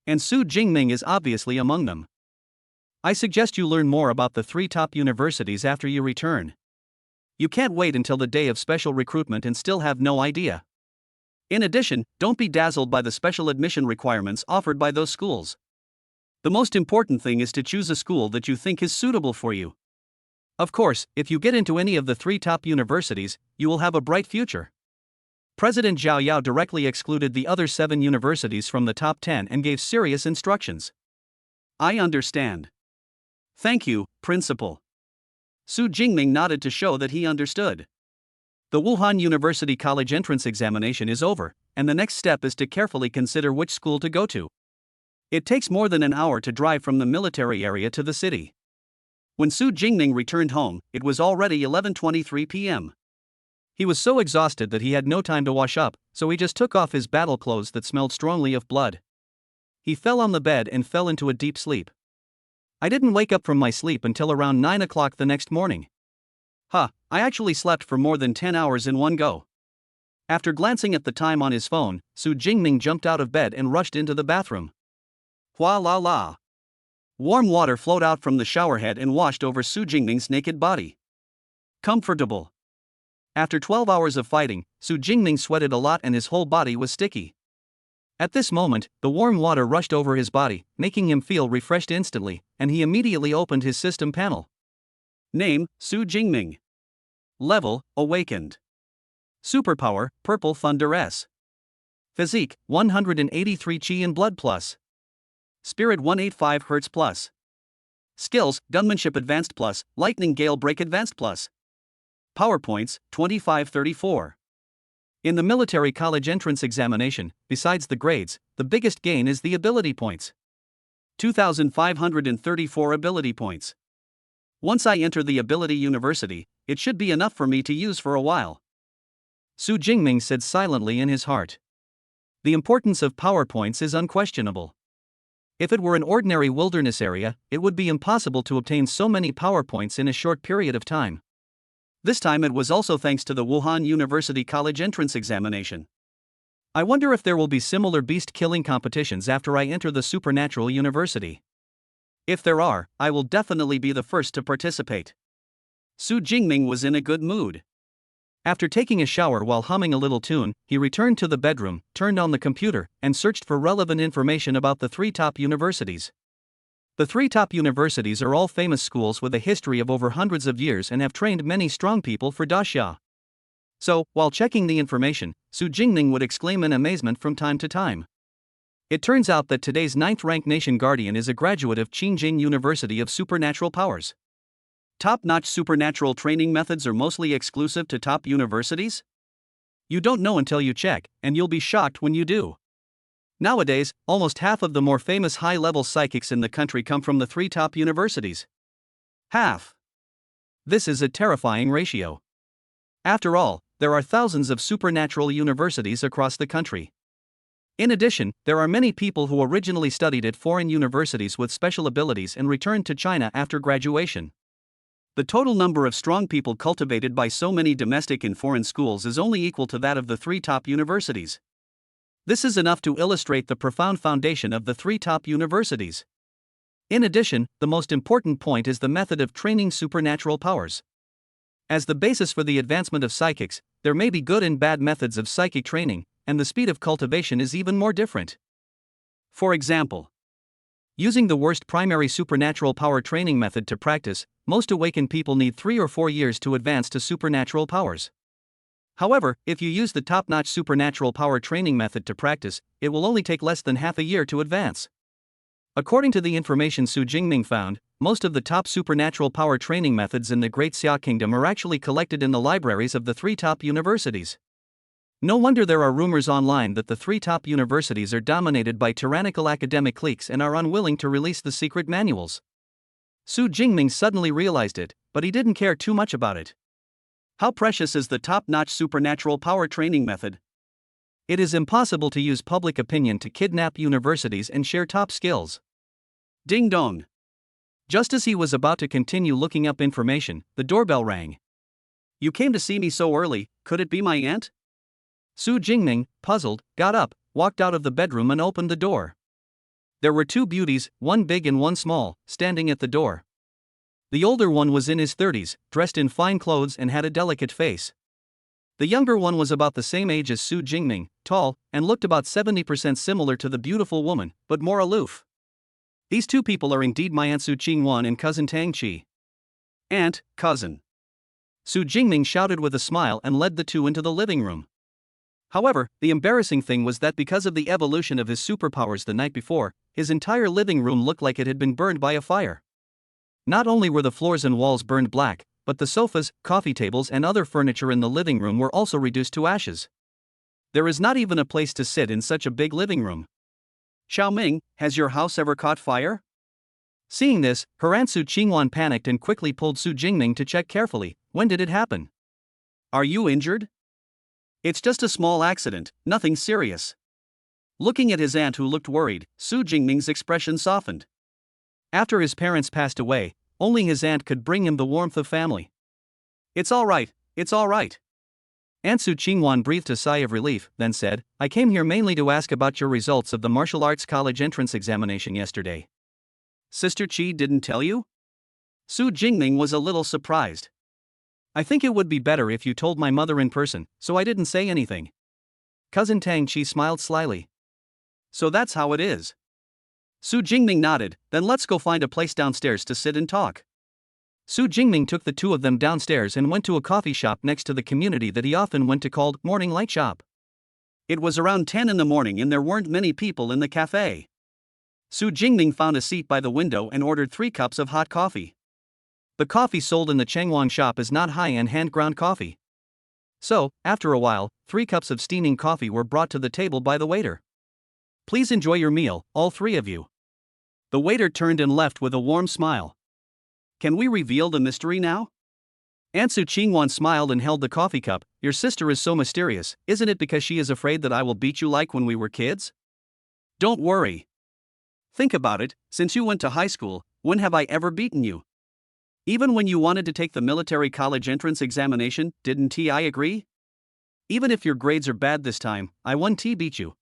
And Su Jingming is obviously among them. I suggest you learn more about the 3 top universities after you return. You can't wait until the day of special recruitment and still have no idea. In addition, don't be dazzled by the special admission requirements offered by those schools. The most important thing is to choose a school that you think is suitable for you. Of course, if you get into any of the 3 top universities, you will have a bright future. President Zhao Yao directly excluded the other 7 universities from the top 10 and gave serious instructions. I understand. Thank you, Principal. Su Jingming nodded to show that he understood. The Wuhan University College entrance examination is over, and the next step is to carefully consider which school to go to. It takes more than an hour to drive from the military area to the city. When Su Jingming returned home, it was already 11:23 p.m. He was so exhausted that he had no time to wash up, so he just took off his battle clothes that smelled strongly of blood. He fell on the bed and fell into a deep sleep. I didn't wake up from my sleep until around 9 o'clock the next morning. I actually slept for more than 10 hours in one go. After glancing at the time on his phone, Su Jingming jumped out of bed and rushed into the bathroom. Hua la la. Warm water flowed out from the showerhead and washed over Su Jingming's naked body. Comfortable. After 12 hours of fighting, Su Jingming sweated a lot and his whole body was sticky. At this moment, the warm water rushed over his body, making him feel refreshed instantly, and he immediately opened his system panel. Name, Su Jingming. Level, Awakened. Superpower, Purple Thunder S. Physique, 183 Chi in Blood Plus. Spirit 185 Hz Plus. Skills, Gunmanship Advanced Plus, Lightning Gale Break Advanced Plus. PowerPoints, 2534. In the military college entrance examination, besides the grades, the biggest gain is the ability points. 2,534 ability points. Once I enter the ability university, it should be enough for me to use for a while. Su Jingming said silently in his heart. The importance of PowerPoints is unquestionable. If it were an ordinary wilderness area, it would be impossible to obtain so many PowerPoints in a short period of time. This time it was also thanks to the Wuhan University College entrance examination. I wonder if there will be similar beast-killing competitions after I enter the Supernatural University. If there are, I will definitely be the first to participate. Su Jingming was in a good mood. After taking a shower while humming a little tune, he returned to the bedroom, turned on the computer, and searched for relevant information about the 3 top universities. The 3 top universities are all famous schools with a history of over hundreds of years and have trained many strong people for daxia. So, while checking the information, Su Jingming would exclaim in amazement from time to time. It turns out that today's 9th-ranked nation guardian is a graduate of Qingjing University of Supernatural Powers. Top-notch supernatural training methods are mostly exclusive to top universities? You don't know until you check, and you'll be shocked when you do. Nowadays, almost half of the more famous high-level psychics in the country come from the 3 top universities. Half. This is a terrifying ratio. After all, there are thousands of supernatural universities across the country. In addition, there are many people who originally studied at foreign universities with special abilities and returned to China after graduation. The total number of strong people cultivated by so many domestic and foreign schools is only equal to that of the 3 top universities. This is enough to illustrate the profound foundation of the 3 top universities. In addition, the most important point is the method of training supernatural powers. As the basis for the advancement of psychics, there may be good and bad methods of psychic training, and the speed of cultivation is even more different. For example, using the worst primary supernatural power training method to practice, most awakened people need 3 or 4 years to advance to supernatural powers. However, if you use the top-notch supernatural power training method to practice, it will only take less than half a year to advance. According to the information Su Jingming found, most of the top supernatural power training methods in the Great Xia Kingdom are actually collected in the libraries of the 3 top universities. No wonder there are rumors online that the 3 top universities are dominated by tyrannical academic cliques and are unwilling to release the secret manuals. Su Jingming suddenly realized it, but he didn't care too much about it. How precious is the top-notch supernatural power training method? It is impossible to use public opinion to kidnap universities and share top skills. Ding dong. Just as he was about to continue looking up information, the doorbell rang. You came to see me so early, could it be my aunt? Su Jingming, puzzled, got up, walked out of the bedroom and opened the door. There were 2 beauties, one big and one small, standing at the door. The older one was in his 30s, dressed in fine clothes and had a delicate face. The younger one was about the same age as Su Jingming, tall, and looked about 70% similar to the beautiful woman, but more aloof. These 2 people are indeed my Aunt Su Qingwan and cousin Tang Qi. Aunt, cousin. Su Jingming shouted with a smile and led the 2 into the living room. However, the embarrassing thing was that because of the evolution of his superpowers the night before, his entire living room looked like it had been burned by a fire. Not only were the floors and walls burned black, but the sofas, coffee tables and other furniture in the living room were also reduced to ashes. There is not even a place to sit in such a big living room. Xiaoming, has your house ever caught fire? Seeing this, her Aunt Su Qingwan panicked and quickly pulled Su Jingming to check carefully. When did it happen? Are you injured? It's just a small accident, nothing serious. Looking at his aunt who looked worried, Su Jingming's expression softened. After his parents passed away, only his aunt could bring him the warmth of family. It's all right, it's all right. Aunt Su Qingwan breathed a sigh of relief, then said, I came here mainly to ask about your results of the martial arts college entrance examination yesterday. Sister Qi didn't tell you? Su Jingming was a little surprised. I think it would be better if you told my mother in person, so I didn't say anything. Cousin Tang Qi smiled slyly. So that's how it is. Su Jingming nodded, then let's go find a place downstairs to sit and talk. Su Jingming took the 2 of them downstairs and went to a coffee shop next to the community that he often went to called Morning Light Shop. It was around 10 in the morning and there weren't many people in the cafe. Su Jingming found a seat by the window and ordered 3 cups of hot coffee. The coffee sold in the Chengwang shop is not high-end hand-ground coffee. So, after a while, 3 cups of steaming coffee were brought to the table by the waiter. Please enjoy your meal, all 3 of you. The waiter turned and left with a warm smile. Can we reveal the mystery now? Aunt Su Qingwan smiled and held the coffee cup. Your sister is so mysterious, isn't it because she is afraid that I will beat you like when we were kids? Don't worry. Think about it, since you went to high school, when have I ever beaten you? Even when you wanted to take the military college entrance examination, didn't I agree? Even if your grades are bad this time, I won't beat you.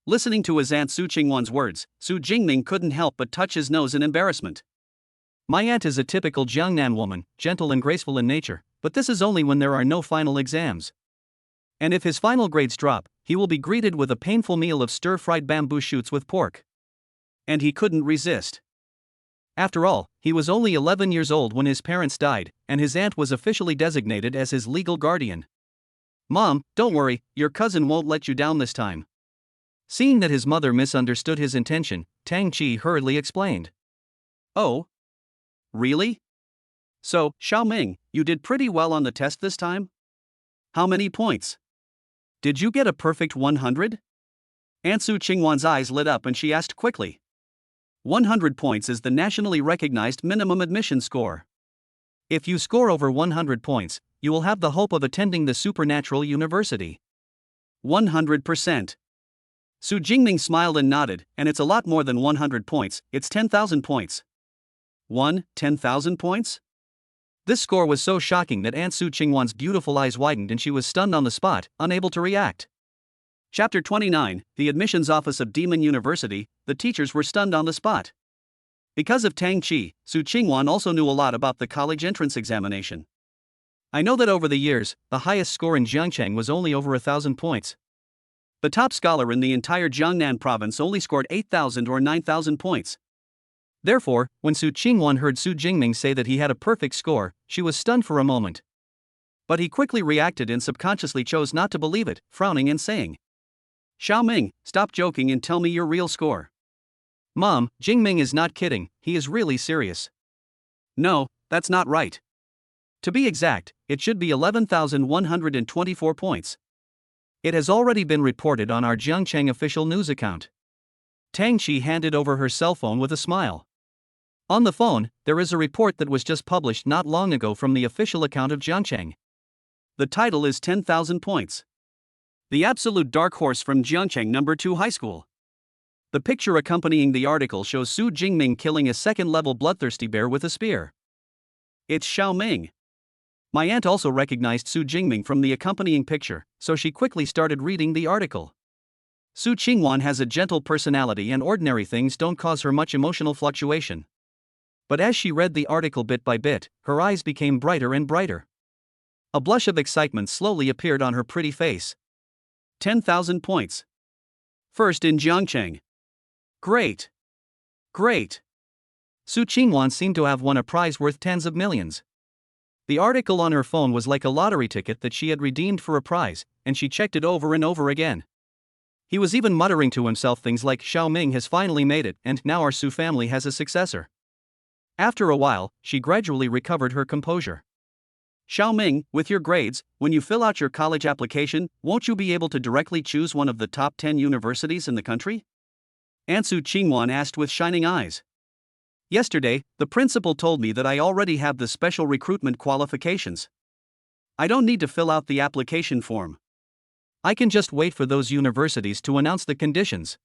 Listening to his Aunt Su Qingwan's words, Su Jingming couldn't help but touch his nose in embarrassment. My aunt is a typical Jiangnan woman, gentle and graceful in nature, but this is only when there are no final exams. And if his final grades drop, he will be greeted with a painful meal of stir-fried bamboo shoots with pork. And he couldn't resist. After all, he was only 11 years old when his parents died, and his aunt was officially designated as his legal guardian. Mom, don't worry, your cousin won't let you down this time. Seeing that his mother misunderstood his intention, Tang Qi hurriedly explained. Oh? Really? So, Xiaoming, you did pretty well on the test this time? How many points? Did you get a perfect 100? Aunt Su Qingwan's eyes lit up and she asked quickly. 100 points is the nationally recognized minimum admission score. If you score over 100 points, you will have the hope of attending the supernatural university. 100%. Su Jingming smiled and nodded, and it's a lot more than 100 points, it's 10,000 points. 10,000 points? This score was so shocking that Aunt Su Qingwan's beautiful eyes widened and she was stunned on the spot, unable to react. Chapter 29, The Admissions Office of Demon University. The teachers were stunned on the spot. Because of Tang Qi, Su Qingwan also knew a lot about the college entrance examination. I know that over the years, the highest score in Jiangcheng was only over 1,000 points. The top scholar in the entire Jiangnan province only scored 8,000 or 9,000 points. Therefore, when Su Qingwan heard Su Jingming say that he had a perfect score, she was stunned for a moment. But he quickly reacted and subconsciously chose not to believe it, frowning and saying, "Xiaoming, stop joking and tell me your real score." "Mom, Jingming is not kidding, he is really serious." "No, that's not right. To be exact, it should be 11,124 points. It has already been reported on our Jiangcheng official news account." Tang Qi handed over her cell phone with a smile. On the phone, there is a report that was just published not long ago from the official account of Jiangcheng. The title is 10,000 points. The absolute dark horse from Jiangcheng No. 2 High School. The picture accompanying the article shows Su Jingming killing a second-level bloodthirsty bear with a spear. It's Xiaoming. My aunt also recognized Su Jingming from the accompanying picture, so she quickly started reading the article. Su Qingwan has a gentle personality and ordinary things don't cause her much emotional fluctuation. But as she read the article bit by bit, her eyes became brighter and brighter. A blush of excitement slowly appeared on her pretty face. 10,000 points. First in Jiangcheng. Great. Great. Su Qingwan seemed to have won a prize worth tens of millions. The article on her phone was like a lottery ticket that she had redeemed for a prize, and she checked it over and over again. He was even muttering to himself things like Xiaoming has finally made it and now our Su family has a successor. After a while, she gradually recovered her composure. "Xiaoming, with your grades, when you fill out your college application, won't you be able to directly choose one of the top 10 universities in the country?" Aunt Su Qingwan asked with shining eyes. "Yesterday, the principal told me that I already have the special recruitment qualifications. I don't need to fill out the application form. I can just wait for those universities to announce the conditions."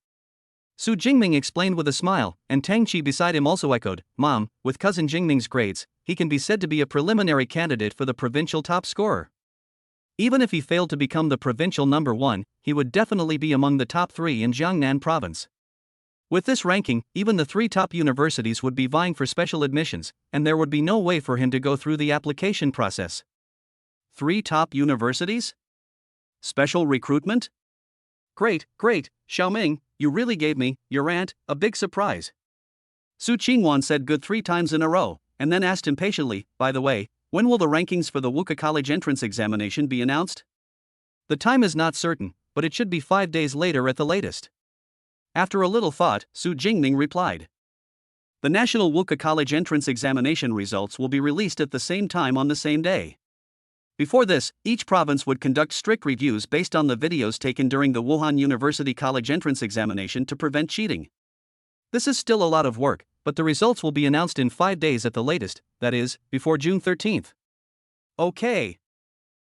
Su Jingming explained with a smile, and Tang Qi beside him also echoed, "Mom, with cousin Jingming's grades, he can be said to be a preliminary candidate for the provincial top scorer. Even if he failed to become the provincial number 1, he would definitely be among the top 3 in Jiangnan province. With this ranking, even the 3 top universities would be vying for special admissions, and there would be no way for him to go through the application process." 3 top universities? Special recruitment? Great, Xiaoming, you really gave me, your aunt, a big surprise." Su Qingwan said good 3 times in a row, and then asked impatiently, "By the way, when will the rankings for the Wuka College entrance examination be announced?" "The time is not certain, but it should be 5 days later at the latest." After a little thought, Su Jingming replied, "The National Wuka College entrance examination results will be released at the same time on the same day. Before this, each province would conduct strict reviews based on the videos taken during the Wuhan University College entrance examination to prevent cheating. This is still a lot of work, but the results will be announced in 5 days at the latest, that is, before June 13th. Okay.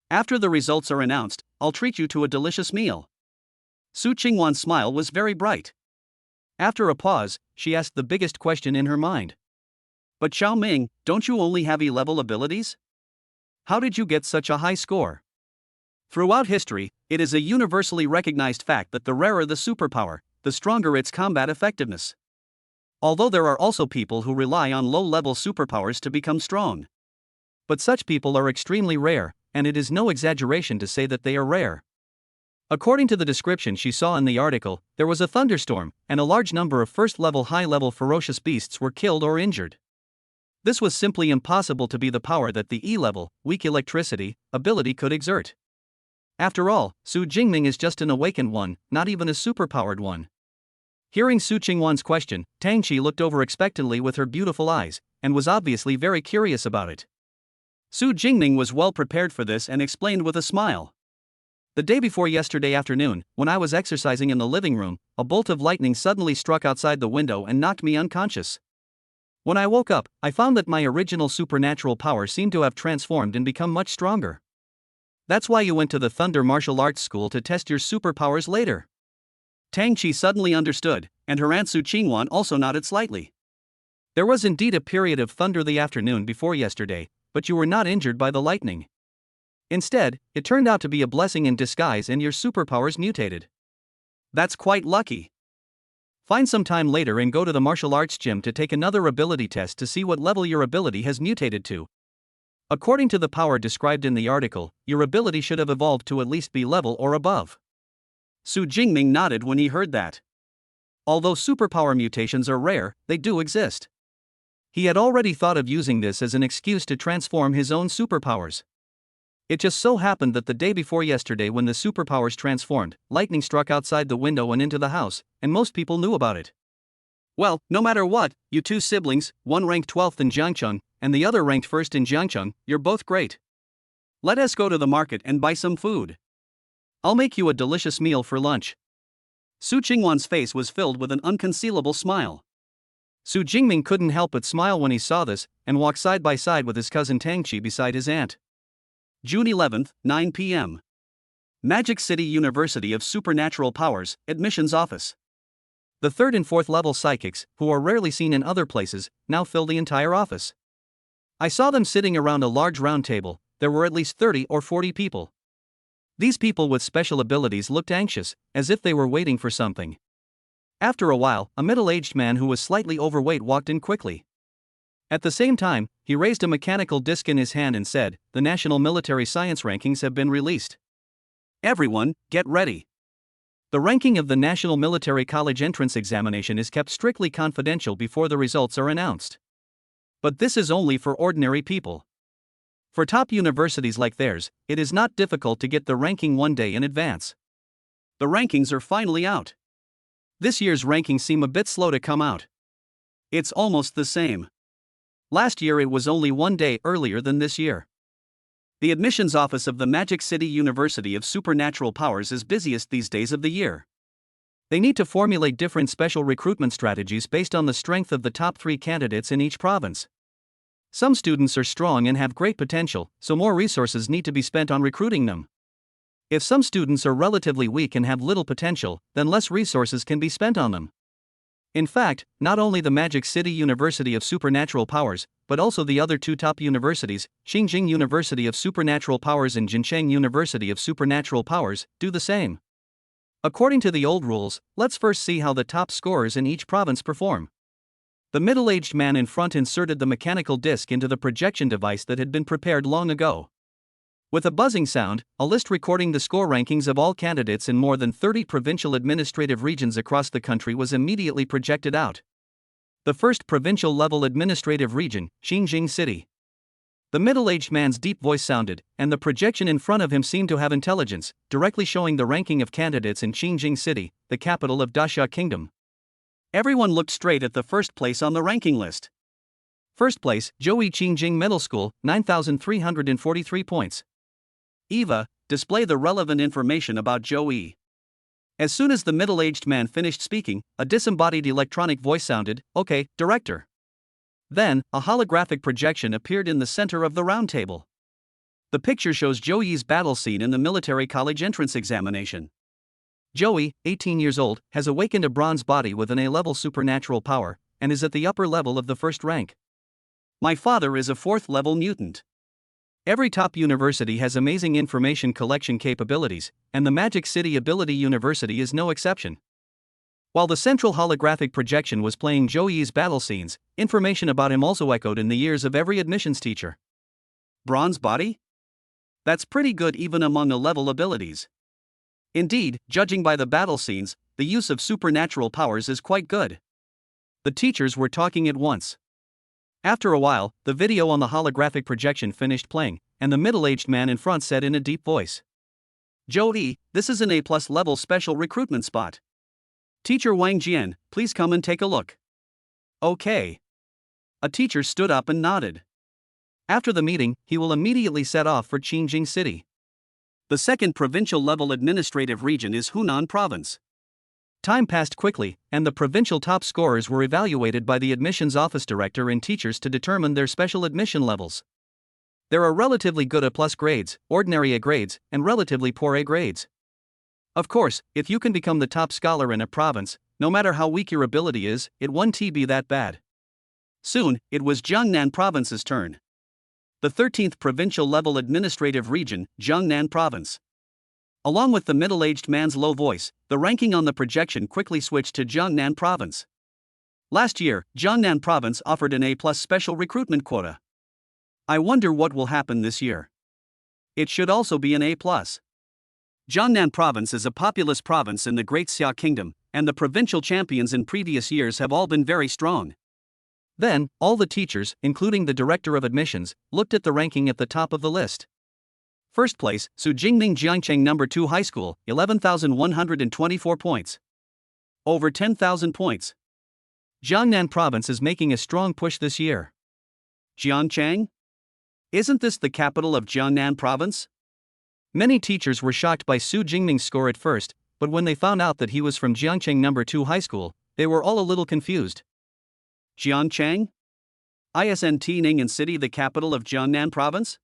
After the results are announced, I'll treat you to a delicious meal." Su Qingwan's smile was very bright. After a pause, she asked the biggest question in her mind. "But Xiaoming, don't you only have E-level abilities? How did you get such a high score?" Throughout history, it is a universally recognized fact that the rarer the superpower, the stronger its combat effectiveness. Although there are also people who rely on low-level superpowers to become strong. But such people are extremely rare, and it is no exaggeration to say that they are rare. According to the description she saw in the article, there was a thunderstorm, and a large number of first-level high-level ferocious beasts were killed or injured. This was simply impossible to be the power that the E-level, weak electricity, ability could exert. After all, Su Jingming is just an awakened one, not even a superpowered one. Hearing Su Qingwan's question, Tang Qi looked over expectantly with her beautiful eyes, and was obviously very curious about it. Su Jingming was well prepared for this and explained with a smile. "The day before yesterday afternoon, when I was exercising in the living room, a bolt of lightning suddenly struck outside the window and knocked me unconscious. When I woke up, I found that my original supernatural power seemed to have transformed and become much stronger. That's why you went to the Thunder Martial Arts School to test your superpowers later." Tang Chi suddenly understood, and her aunt Su Qingwan also nodded slightly. There was indeed a period of thunder the afternoon before yesterday, but you were not injured by the lightning. Instead, it turned out to be a blessing in disguise and your superpowers mutated. That's quite lucky. Find some time later and go to the martial arts gym to take another ability test to see what level your ability has mutated to. According to the power described in the article, your ability should have evolved to at least be level or above. Su Jingming nodded when he heard that. Although superpower mutations are rare, they do exist. He had already thought of using this as an excuse to transform his own superpowers. It just so happened that the day before yesterday, when the superpowers transformed, lightning struck outside the window and into the house, and most people knew about it. Well, no matter what, you two siblings, one ranked 12th in Jiangcheng, and the other ranked 1st in Jiangcheng, you're both great. Let us go to the market and buy some food. I'll make you a delicious meal for lunch. Su Qingwan's face was filled with an unconcealable smile. Su Jingming couldn't help but smile when he saw this, and walked side by side with his cousin Tang Chi beside his aunt. June 11, 9 p.m. Magic City University of Supernatural Powers, Admissions Office. The 3rd and 4th level psychics, who are rarely seen in other places, now fill the entire office. I saw them sitting around a large round table. There were at least 30 or 40 people. These people with special abilities looked anxious, as if they were waiting for something. After a while, a middle-aged man who was slightly overweight walked in quickly. At the same time, he raised a mechanical disc in his hand and said, "The National Military Science Rankings have been released. Everyone, get ready." The ranking of the National Military College Entrance Examination is kept strictly confidential before the results are announced. But this is only for ordinary people. For top universities like theirs, it is not difficult to get the ranking one day in advance. The rankings are finally out. This year's rankings seem a bit slow to come out. It's almost the same. Last year it was only one day earlier than this year. The admissions office of the Magic City University of Supernatural Powers is busiest these days of the year. They need to formulate different special recruitment strategies based on the strength of the top 3 candidates in each province. Some students are strong and have great potential, so more resources need to be spent on recruiting them. If some students are relatively weak and have little potential, then less resources can be spent on them. In fact, not only the Magic City University of Supernatural Powers, but also the other 2 top universities, Xinjiang University of Supernatural Powers and Jincheng University of Supernatural Powers, do the same. According to the old rules, let's first see how the top scorers in each province perform. The middle-aged man in front inserted the mechanical disc into the projection device that had been prepared long ago. With a buzzing sound, a list recording the score rankings of all candidates in more than 30 provincial administrative regions across the country was immediately projected out. The first provincial-level administrative region, Xinjiang City. The middle-aged man's deep voice sounded, and the projection in front of him seemed to have intelligence, directly showing the ranking of candidates in Xinjiang City, the capital of Daxia Kingdom. Everyone looked straight at the first place on the ranking list. First place, Zhouyi Qingjing Middle School, 9,343 points. Eva, display the relevant information about Zhouyi. As soon as the middle-aged man finished speaking, a disembodied electronic voice sounded, "Okay, director." Then, a holographic projection appeared in the center of the round table. The picture shows Zhouyi's battle scene in the military college entrance examination. Zhouyi, 18 years old, has awakened a bronze body with an A-level supernatural power, and is at the upper level of the first rank. My father is a 4th-level mutant. Every top university has amazing information collection capabilities, and the Magic City Ability University is no exception. While the central holographic projection was playing Zhouyi's battle scenes, information about him also echoed in the ears of every admissions teacher. Bronze body? That's pretty good even among A-level abilities. Indeed, judging by the battle scenes, the use of supernatural powers is quite good. The teachers were talking at once. After a while, the video on the holographic projection finished playing, and the middle-aged man in front said in a deep voice, "Zhouyi, this is an A+ level special recruitment spot. Teacher Wang Jian, please come and take a look." Okay. A teacher stood up and nodded. After the meeting, he will immediately set off for Xinjiang City. The second provincial-level administrative region is Hunan Province. Time passed quickly, and the provincial top scorers were evaluated by the admissions office director and teachers to determine their special admission levels. There are relatively good A+ grades, ordinary A grades, and relatively poor A grades. Of course, if you can become the top scholar in a province, no matter how weak your ability is, it won't be that bad. Soon, it was Jiangnan Province's turn. The 13th provincial level administrative region, Jiangnan Province. Along with the middle-aged man's low voice, the ranking on the projection quickly switched to Jiangnan Province. Last year, Jiangnan Province offered an A+ special recruitment quota. I wonder what will happen this year. It should also be an A+. Jiangnan Province is a populous province in the Great Xia Kingdom, and the provincial champions in previous years have all been very strong. Then, all the teachers, including the director of admissions, looked at the ranking at the top of the list. First place, Su Jingming Jiangcheng No. 2 High School, 11,124 points. Over 10,000 points. Jiangnan Province is making a strong push this year. Jiangcheng? Isn't this the capital of Jiangnan Province? Many teachers were shocked by Su Jingming's score at first, but when they found out that he was from Jiangcheng No. 2 High School, they were all a little confused. Jiangcheng? Isn't Ning'an City the capital of Jiangnan Province?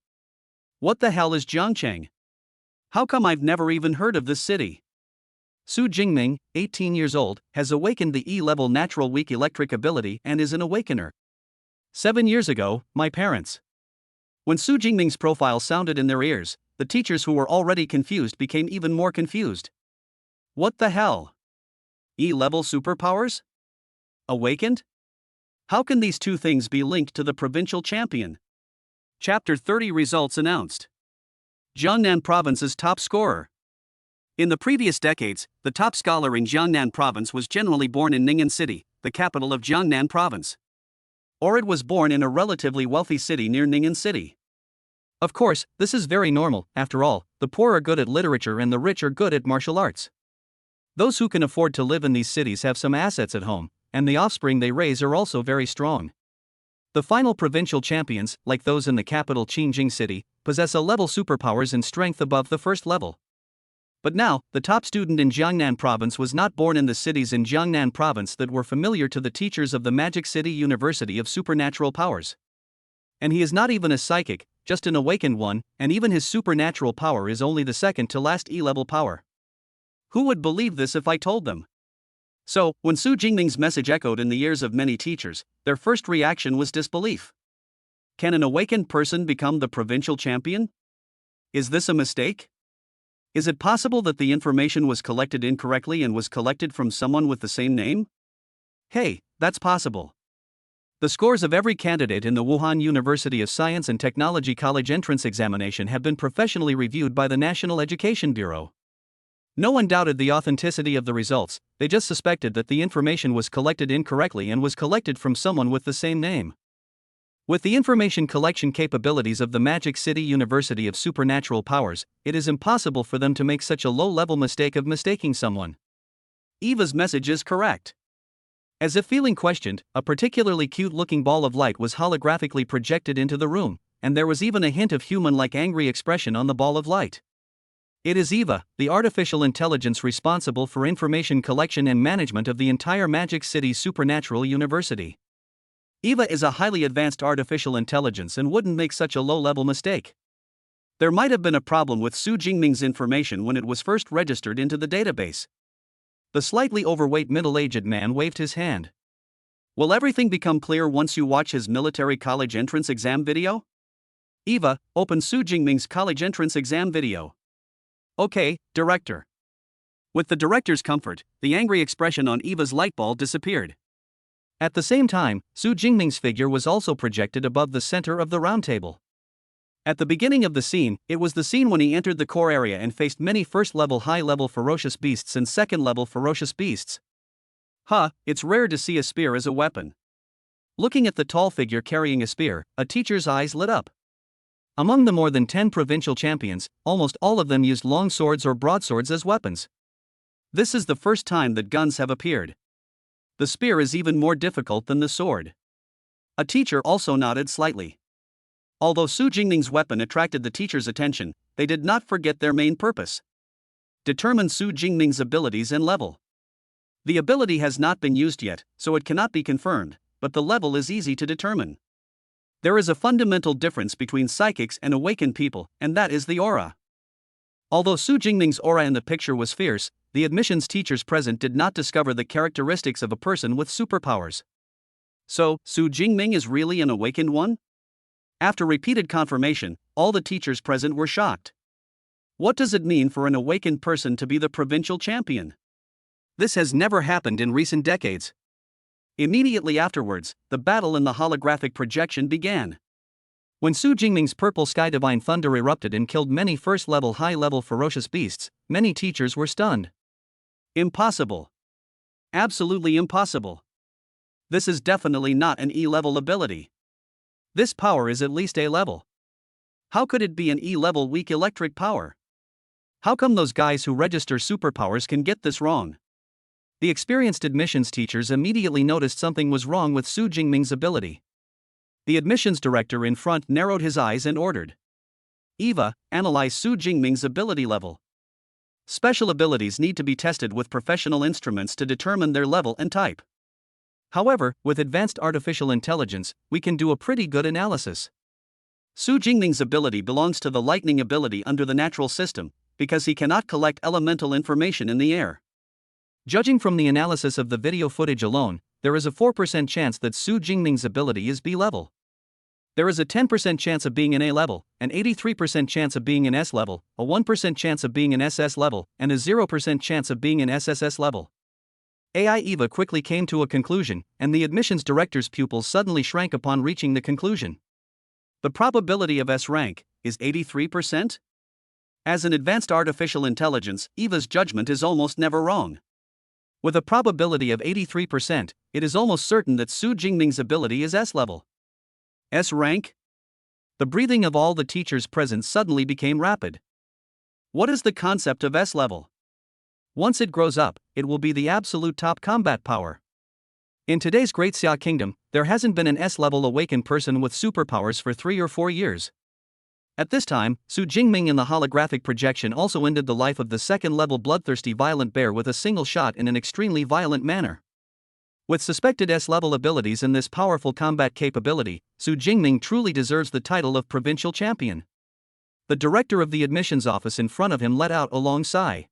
What the hell is Jiangcheng? How come I've never even heard of this city? Su Jingming, 18 years old, has awakened the E-level natural weak electric ability and is an awakener. 7 years ago, my parents. When Su Jingming's profile sounded in their ears, the teachers who were already confused became even more confused. What the hell? E-level superpowers? Awakened? How can these two things be linked to the provincial champion? Chapter 30 results announced. Jiangnan Province's top scorer. In the previous decades, the top scholar in Jiangnan Province was generally born in Ning'an City, the capital of Jiangnan Province. Or it was born in a relatively wealthy city near Ning'an City. Of course, this is very normal. After all, the poor are good at literature and the rich are good at martial arts. Those who can afford to live in these cities have some assets at home, and the offspring they raise are also very strong. The final provincial champions, like those in the capital Qingjing City, possess a level superpowers in strength above the first level. But now, the top student in Jiangnan Province was not born in the cities in Jiangnan Province that were familiar to the teachers of the Magic City University of Supernatural Powers. And he is not even a psychic, just an awakened one, and even his supernatural power is only the second to last E-level power. Who would believe this if I told them? So, when Su Jingming's message echoed in the ears of many teachers, their first reaction was disbelief. Can an awakened person become the provincial champion? Is this a mistake? Is it possible that the information was collected incorrectly and was collected from someone with the same name? Hey, that's possible. The scores of every candidate in the Wuhan University of Science and Technology College entrance examination have been professionally reviewed by the National Education Bureau. No one doubted the authenticity of the results, they just suspected that the information was collected incorrectly and was collected from someone with the same name. With the information collection capabilities of the Magic City University of Supernatural Powers, it is impossible for them to make such a low-level mistake of mistaking someone. Eva's message is correct. As if feeling questioned, a particularly cute-looking ball of light was holographically projected into the room, and there was even a hint of human-like angry expression on the ball of light. It is Eva, the artificial intelligence responsible for information collection and management of the entire Magic City Supernatural University. Eva is a highly advanced artificial intelligence and wouldn't make such a low-level mistake. There might have been a problem with Su Jingming's information when it was first registered into the database. The slightly overweight middle-aged man waved his hand. Will everything become clear once you watch his military college entrance exam video? Eva, open Su Jingming's college entrance exam video. Okay, director. With the director's comfort, the angry expression on Eva's light ball disappeared. At the same time, Su Jingming's figure was also projected above the center of the round table. At the beginning of the scene, it was the scene when he entered the core area and faced many first-level high-level ferocious beasts and second-level ferocious beasts. It's rare to see a spear as a weapon. Looking at the tall figure carrying a spear, a teacher's eyes lit up. Among the more than 10 provincial champions, almost all of them used long swords or broadswords as weapons. This is the first time that guns have appeared. The spear is even more difficult than the sword. A teacher also nodded slightly. Although Su Jingming's weapon attracted the teacher's attention, they did not forget their main purpose. Determine Su Jingming's abilities and level. The ability has not been used yet, so it cannot be confirmed, but the level is easy to determine. There is a fundamental difference between psychics and awakened people, and that is the aura. Although Su Jingming's aura in the picture was fierce, the admissions teachers present did not discover the characteristics of a person with superpowers. So, Su Jingming is really an awakened one? After repeated confirmation, all the teachers present were shocked. What does it mean for an awakened person to be the provincial champion? This has never happened in recent decades. Immediately afterwards, the battle in the holographic projection began. When Su Jingming's purple sky divine thunder erupted and killed many first-level high-level ferocious beasts, many teachers were stunned. Impossible. Absolutely impossible. This is definitely not an E-level ability. This power is at least A-level. How could it be an E-level weak electric power? How come those guys who register superpowers can get this wrong? The experienced admissions teachers immediately noticed something was wrong with Su Jingming's ability. The admissions director in front narrowed his eyes and ordered, "Eva, analyze Su Jingming's ability level." Special abilities need to be tested with professional instruments to determine their level and type. However, with advanced artificial intelligence, we can do a pretty good analysis. Su Jingming's ability belongs to the lightning ability under the natural system, because he cannot collect elemental information in the air. Judging from the analysis of the video footage alone, there is a 4% chance that Su Jingming's ability is B-level. There is a 10% chance of being an A-level, an 83% chance of being an S-level, a 1% chance of being an SS-level, and a 0% chance of being an SSS-level. AI Eva quickly came to a conclusion, and the admissions director's pupils suddenly shrank upon reaching the conclusion. The probability of S rank is 83%? As an advanced artificial intelligence, Eva's judgment is almost never wrong. With a probability of 83%, it is almost certain that Su Jingming's ability is S-level. S rank? The breathing of all the teachers present suddenly became rapid. What is the concept of S-level? Once it grows up, it will be the absolute top combat power. In today's Great Xia Kingdom, there hasn't been an S-level awakened person with superpowers for 3 or 4 years. At this time, Su Jingming in the holographic projection also ended the life of the second-level bloodthirsty violent bear with a single shot in an extremely violent manner. With suspected S-level abilities and this powerful combat capability, Su Jingming truly deserves the title of provincial champion. The director of the admissions office in front of him let out a long sigh.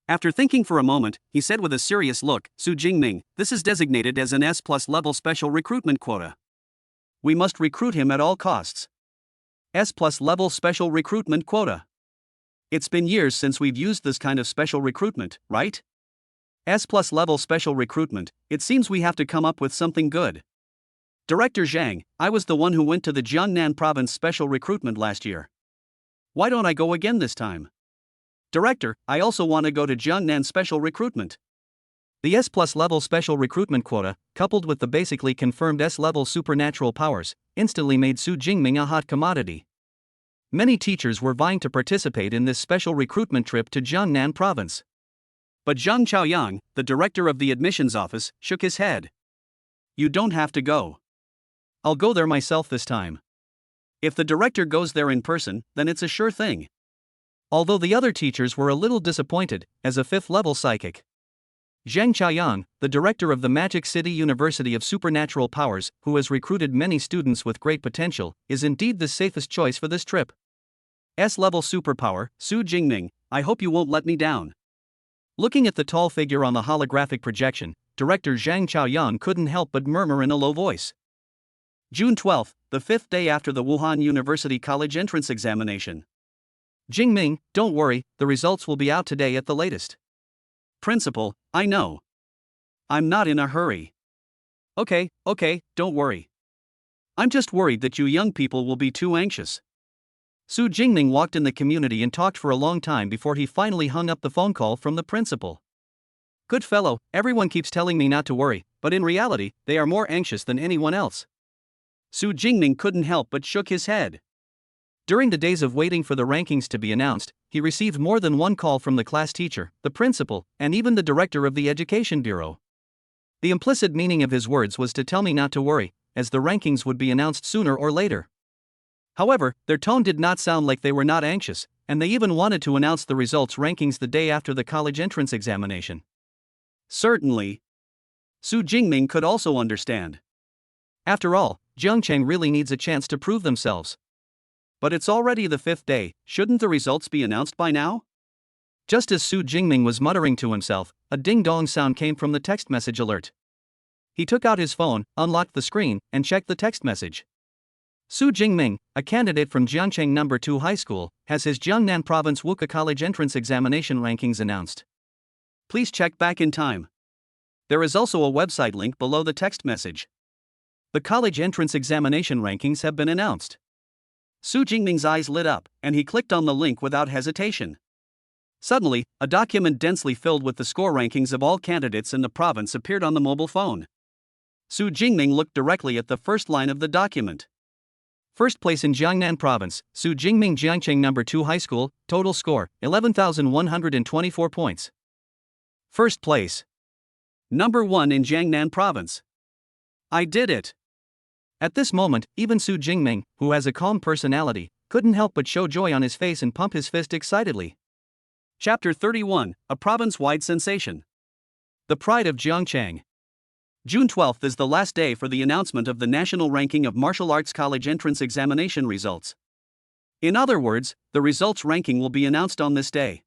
After thinking for a moment, he said with a serious look, "Su Jingming, this is designated as an S+ level special recruitment quota. We must recruit him at all costs. S+ level special recruitment quota. It's been years since we've used this kind of special recruitment, right? S+ level special recruitment, it seems we have to come up with something good. Director Zhang, I was the one who went to the Jiangnan province special recruitment last year. Why don't I go again this time? Director, I also want to go to Jiangnan special recruitment." The S+ level special recruitment quota, coupled with the basically confirmed S-level supernatural powers, instantly made Su Jingming a hot commodity. Many teachers were vying to participate in this special recruitment trip to Jiangnan province. But Zhang Chaoyang, the director of the admissions office, shook his head. "You don't have to go. I'll go there myself this time. If the director goes there in person, then it's a sure thing." Although the other teachers were a little disappointed, as a 5th-level psychic, Zhang Chaoyang, the director of the Magic City University of Supernatural Powers, who has recruited many students with great potential, is indeed the safest choice for this trip. S-level superpower, Su Jingming, I hope you won't let me down. Looking at the tall figure on the holographic projection, director Zhang Chaoyang couldn't help but murmur in a low voice. June 12, the 5th day after the Wuhan University College entrance examination. Jingming, don't worry, the results will be out today at the latest. Principal, I know. I'm not in a hurry. Okay, don't worry. I'm just worried that you young people will be too anxious. Su Jingming walked in the community and talked for a long time before he finally hung up the phone call from the principal. Good fellow, everyone keeps telling me not to worry, but in reality, they are more anxious than anyone else. Su Jingming couldn't help but shook his head. During the days of waiting for the rankings to be announced, he received more than one call from the class teacher, the principal, and even the director of the education bureau. The implicit meaning of his words was to tell me not to worry, as the rankings would be announced sooner or later. However, their tone did not sound like they were not anxious, and they even wanted to announce the results rankings the day after the college entrance examination. Certainly. Su Jingming could also understand. After all, Jiangcheng really needs a chance to prove themselves. But it's already the 5th day, shouldn't the results be announced by now? Just as Su Jingming was muttering to himself, a ding-dong sound came from the text message alert. He took out his phone, unlocked the screen, and checked the text message. Su Jingming, a candidate from Jiangcheng No. 2 High School, has his Jiangnan Province Wuka College entrance examination rankings announced. Please check back in time. There is also a website link below the text message. The college entrance examination rankings have been announced. Su Jingming's eyes lit up, and he clicked on the link without hesitation. Suddenly, a document densely filled with the score rankings of all candidates in the province appeared on the mobile phone. Su Jingming looked directly at the first line of the document. First place in Jiangnan Province, Su Jingming Jiangcheng No. 2 High School, total score, 11,124 points. First place. Number 1 in Jiangnan Province. I did it. At this moment, even Su Jingming, who has a calm personality, couldn't help but show joy on his face and pump his fist excitedly. Chapter 31, A Province-Wide Sensation. The Pride of Jiangcheng. June 12th is the last day for the announcement of the national ranking of martial arts college entrance examination results. In other words, the results ranking will be announced on this day.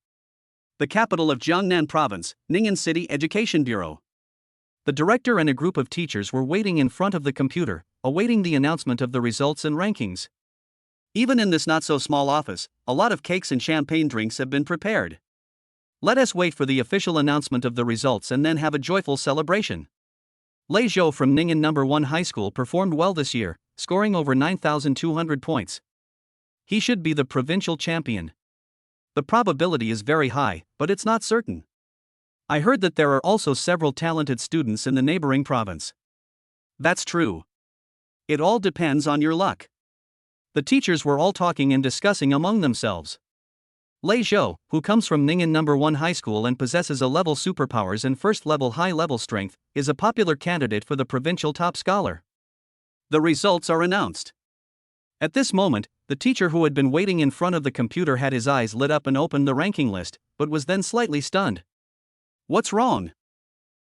The capital of Jiangnan Province, Ning'an City Education Bureau. The director and a group of teachers were waiting in front of the computer, awaiting the announcement of the results and rankings. Even in this not-so-small office, a lot of cakes and champagne drinks have been prepared. Let us wait for the official announcement of the results and then have a joyful celebration. Lei Zhou from Ning'an No. 1 High School performed well this year, scoring over 9,200 points. He should be the provincial champion. The probability is very high, but it's not certain. I heard that there are also several talented students in the neighboring province. That's true. It all depends on your luck. The teachers were all talking and discussing among themselves. Lei Zhou, who comes from Ning'an No. 1 High School and possesses a level superpowers and first-level high-level strength, is a popular candidate for the provincial top scholar. The results are announced. At this moment, the teacher who had been waiting in front of the computer had his eyes lit up and opened the ranking list, but was then slightly stunned. What's wrong?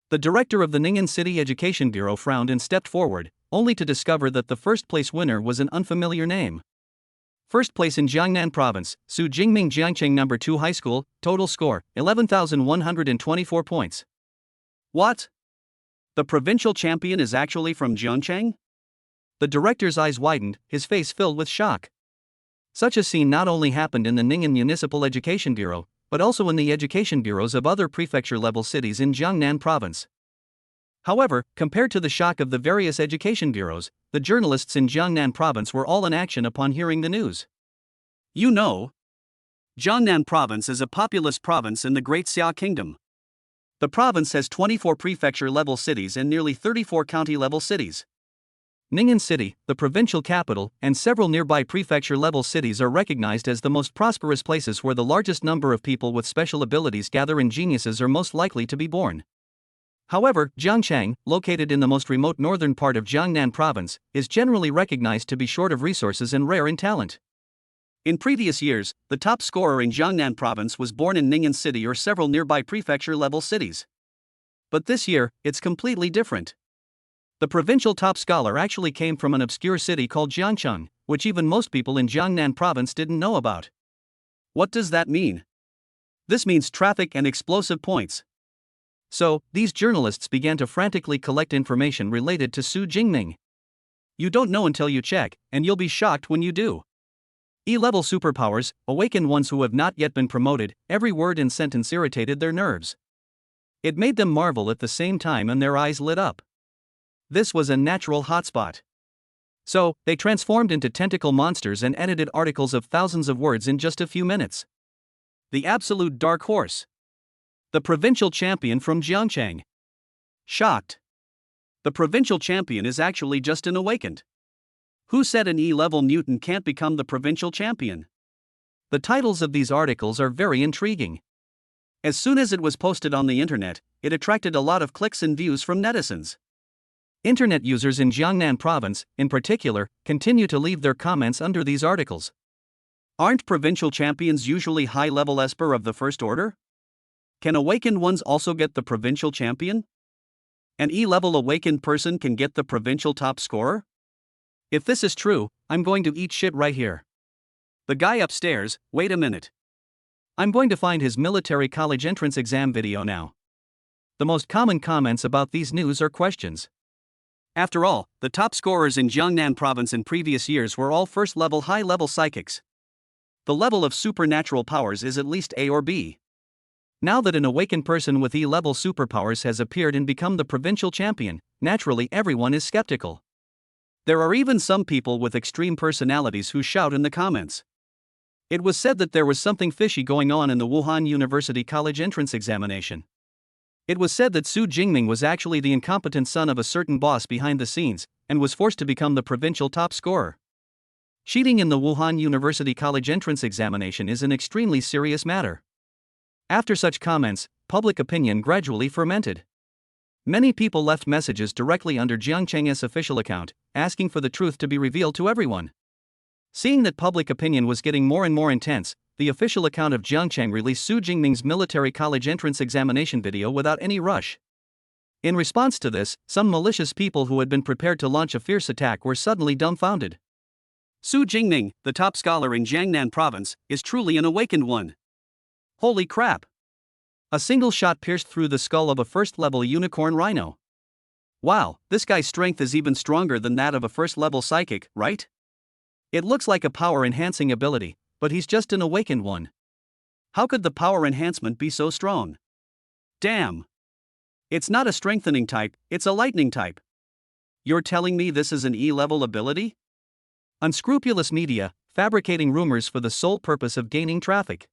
The director of the Ning'an City Education Bureau frowned and stepped forward, only to discover that the first-place winner was an unfamiliar name. First place in Jiangnan Province, Su Jingming Jiangcheng No. 2 High School, total score, 11,124 points. What? The provincial champion is actually from Jiangcheng? The director's eyes widened, his face filled with shock. Such a scene not only happened in the Ning'an Municipal Education Bureau, but also in the education bureaus of other prefecture-level cities in Jiangnan Province. However, compared to the shock of the various education bureaus, the journalists in Jiangnan Province were all in action upon hearing the news. You know, Jiangnan Province is a populous province in the Great Xia Kingdom. The province has 24 prefecture-level cities and nearly 34 county-level cities. Ning'an City, the provincial capital, and several nearby prefecture-level cities are recognized as the most prosperous places where the largest number of people with special abilities gather and geniuses are most likely to be born. However, Jiangcheng, located in the most remote northern part of Jiangnan Province, is generally recognized to be short of resources and rare in talent. In previous years, the top scorer in Jiangnan Province was born in Ning'an City or several nearby prefecture-level cities. But this year, it's completely different. The provincial top scholar actually came from an obscure city called Jiangcheng, which even most people in Jiangnan Province didn't know about. What does that mean? This means traffic and explosive points. So, these journalists began to frantically collect information related to Su Jingming. You don't know until you check, and you'll be shocked when you do. E-level superpowers, awaken ones who have not yet been promoted, every word and sentence irritated their nerves. It made them marvel at the same time and their eyes lit up. This was a natural hotspot. So, they transformed into tentacle monsters and edited articles of thousands of words in just a few minutes. The absolute dark horse. The provincial champion from Jiangcheng. Shocked. The provincial champion is actually just an awakened. Who said an E-level mutant can't become the provincial champion? The titles of these articles are very intriguing. As soon as it was posted on the internet, it attracted a lot of clicks and views from netizens. Internet users in Jiangnan Province, in particular, continue to leave their comments under these articles. Aren't provincial champions usually high-level esper of the first order? Can awakened ones also get the provincial champion? An E-level awakened person can get the provincial top scorer? If this is true, I'm going to eat shit right here. The guy upstairs, wait a minute. I'm going to find his military college entrance exam video now. The most common comments about these news are questions. After all, the top scorers in Jiangnan province in previous years were all first-level high-level psychics. The level of supernatural powers is at least A or B. Now that an awakened person with E-level superpowers has appeared and become the provincial champion, naturally everyone is skeptical. There are even some people with extreme personalities who shout in the comments. It was said that there was something fishy going on in the Wuhan University College entrance examination. It was said that Su Jingming was actually the incompetent son of a certain boss behind the scenes, and was forced to become the provincial top scorer. Cheating in the Wuhan University College entrance examination is an extremely serious matter. After such comments, public opinion gradually fermented. Many people left messages directly under Jiang Cheng's official account, asking for the truth to be revealed to everyone. Seeing that public opinion was getting more and more intense, the official account of Jiang Cheng released Su Jingming's military college entrance examination video without any rush. In response to this, some malicious people who had been prepared to launch a fierce attack were suddenly dumbfounded. Su Jingming, the top scholar in Jiangnan province, is truly an awakened one. Holy crap! A single shot pierced through the skull of a first-level unicorn rhino. Wow, this guy's strength is even stronger than that of a first-level psychic, right? It looks like a power-enhancing ability, but he's just an awakened one. How could the power enhancement be so strong? Damn! It's not a strengthening type, it's a lightning type. You're telling me this is an E-level ability? Unscrupulous media, fabricating rumors for the sole purpose of gaining traffic.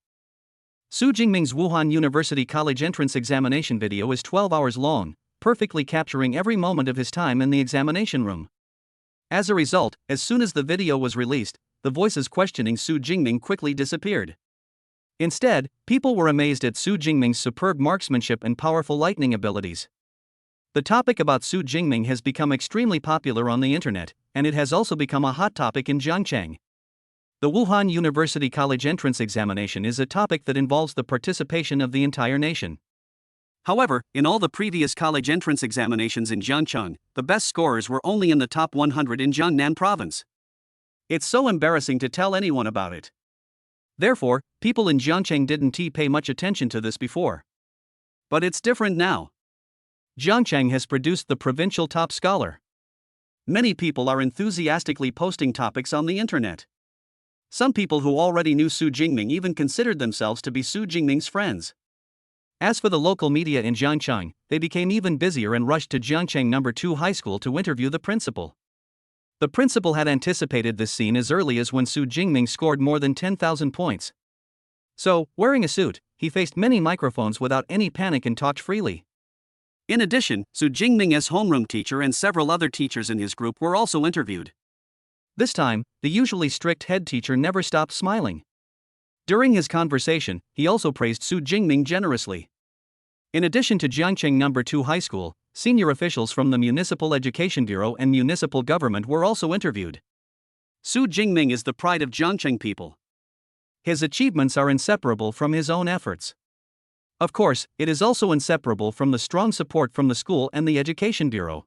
Su Jingming's Wuhan University College entrance examination video is 12 hours long, perfectly capturing every moment of his time in the examination room. As a result, as soon as the video was released, the voices questioning Su Jingming quickly disappeared. Instead, people were amazed at Su Jingming's superb marksmanship and powerful lightning abilities. The topic about Su Jingming has become extremely popular on the internet, and it has also become a hot topic in Jiangcheng. The Wuhan University College entrance examination is a topic that involves the participation of the entire nation. However, in all the previous college entrance examinations in Jiangcheng, the best scorers were only in the top 100 in Jiangnan province. It's so embarrassing to tell anyone about it. Therefore, people in Jiangcheng didn't pay much attention to this before. But it's different now. Jiangcheng has produced the provincial top scholar. Many people are enthusiastically posting topics on the internet. Some people who already knew Su Jingming even considered themselves to be Su Jingming's friends. As for the local media in Jiangcheng, they became even busier and rushed to Jiangcheng No. 2 High School to interview the principal. The principal had anticipated this scene as early as when Su Jingming scored more than 10,000 points. So, wearing a suit, he faced many microphones without any panic and talked freely. In addition, Su Jingming's homeroom teacher and several other teachers in his group were also interviewed. This time, the usually strict head teacher never stopped smiling. During his conversation, he also praised Su Jingming generously. In addition to Jiangcheng No. 2 High School, senior officials from the Municipal Education Bureau and municipal government were also interviewed. Su Jingming is the pride of Jiangcheng people. His achievements are inseparable from his own efforts. Of course, it is also inseparable from the strong support from the school and the Education Bureau.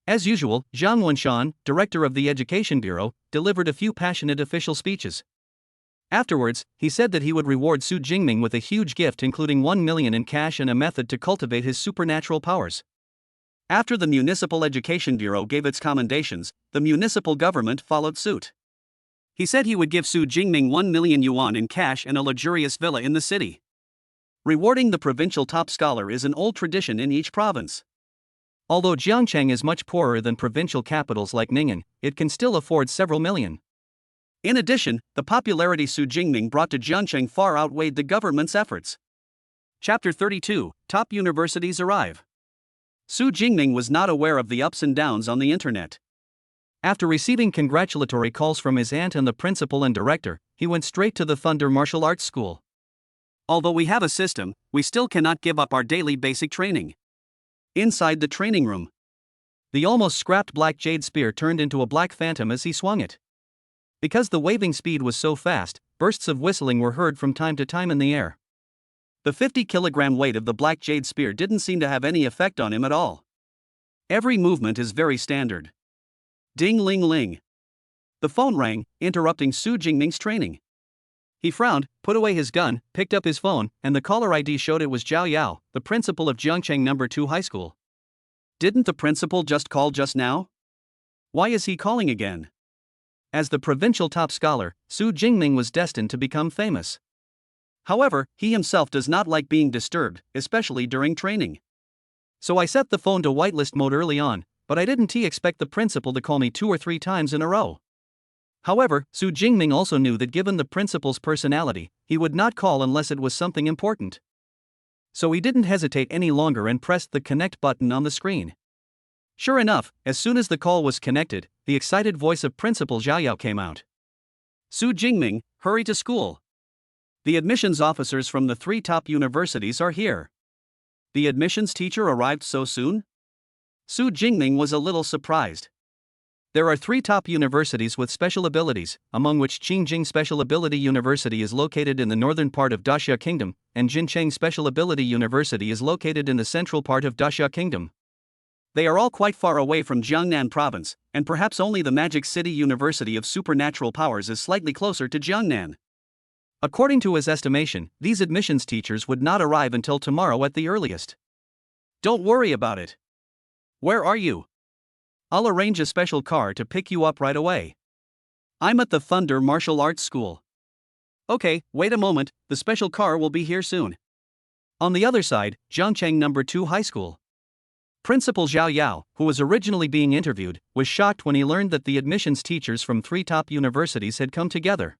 As usual, Zhang Wenshan, director of the Education Bureau, delivered a few passionate official speeches. Afterwards, he said that he would reward Su Jingming with a huge gift including 1 million in cash and a method to cultivate his supernatural powers. After the Municipal Education Bureau gave its commendations, the municipal government followed suit. He said he would give Su Jingming 1 million yuan in cash and a luxurious villa in the city. Rewarding the provincial top scholar is an old tradition in each province. Although Jiangcheng is much poorer than provincial capitals like Ning'an, it can still afford several million. In addition, the popularity Su Jingming brought to Jiangcheng far outweighed the government's efforts. Chapter 32, Top Universities Arrive. Su Jingming was not aware of the ups and downs on the internet. After receiving congratulatory calls from his aunt and the principal and director, he went straight to the Thunder Martial Arts School. Although we have a system, we still cannot give up our daily basic training. Inside the training room, the almost scrapped black jade spear turned into a black phantom as he swung it. Because the waving speed was so fast, bursts of whistling were heard from time to time in the air. The 50-kilogram weight of the black jade spear didn't seem to have any effect on him at all. Every movement is very standard. Ding-ling-ling. The phone rang, interrupting Su Jingming's training. He frowned, put away his gun, picked up his phone, and the caller ID showed it was Zhao Yao, the principal of Jiangcheng No. 2 High School. Didn't the principal just call just now? Why is he calling again? As the provincial top scholar, Su Jingming was destined to become famous. However, he himself does not like being disturbed, especially during training. So I set the phone to whitelist mode early on, but I didn't expect the principal to call me 2 or 3 times in a row. However, Su Jingming also knew that given the principal's personality, he would not call unless it was something important. So he didn't hesitate any longer and pressed the connect button on the screen. Sure enough, as soon as the call was connected, the excited voice of Principal Zhao Yao came out. Su Jingming, hurry to school. The admissions officers from the 3 top universities are here. The admissions teacher arrived so soon? Su Jingming was a little surprised. There are 3 top universities with special abilities, among which Qingjing Special Ability University is located in the northern part of Daxia Kingdom, and Jincheng Special Ability University is located in the central part of Daxia Kingdom. They are all quite far away from Jiangnan Province, and perhaps only the Magic City University of Supernatural Powers is slightly closer to Jiangnan. According to his estimation, these admissions teachers would not arrive until tomorrow at the earliest. Don't worry about it. Where are you? I'll arrange a special car to pick you up right away. I'm at the Thunder Martial Arts School. Okay, wait a moment, the special car will be here soon. On the other side, Jiangcheng No. 2 High School. Principal Zhao Yao, who was originally being interviewed, was shocked when he learned that the admissions teachers from 3 top universities had come together.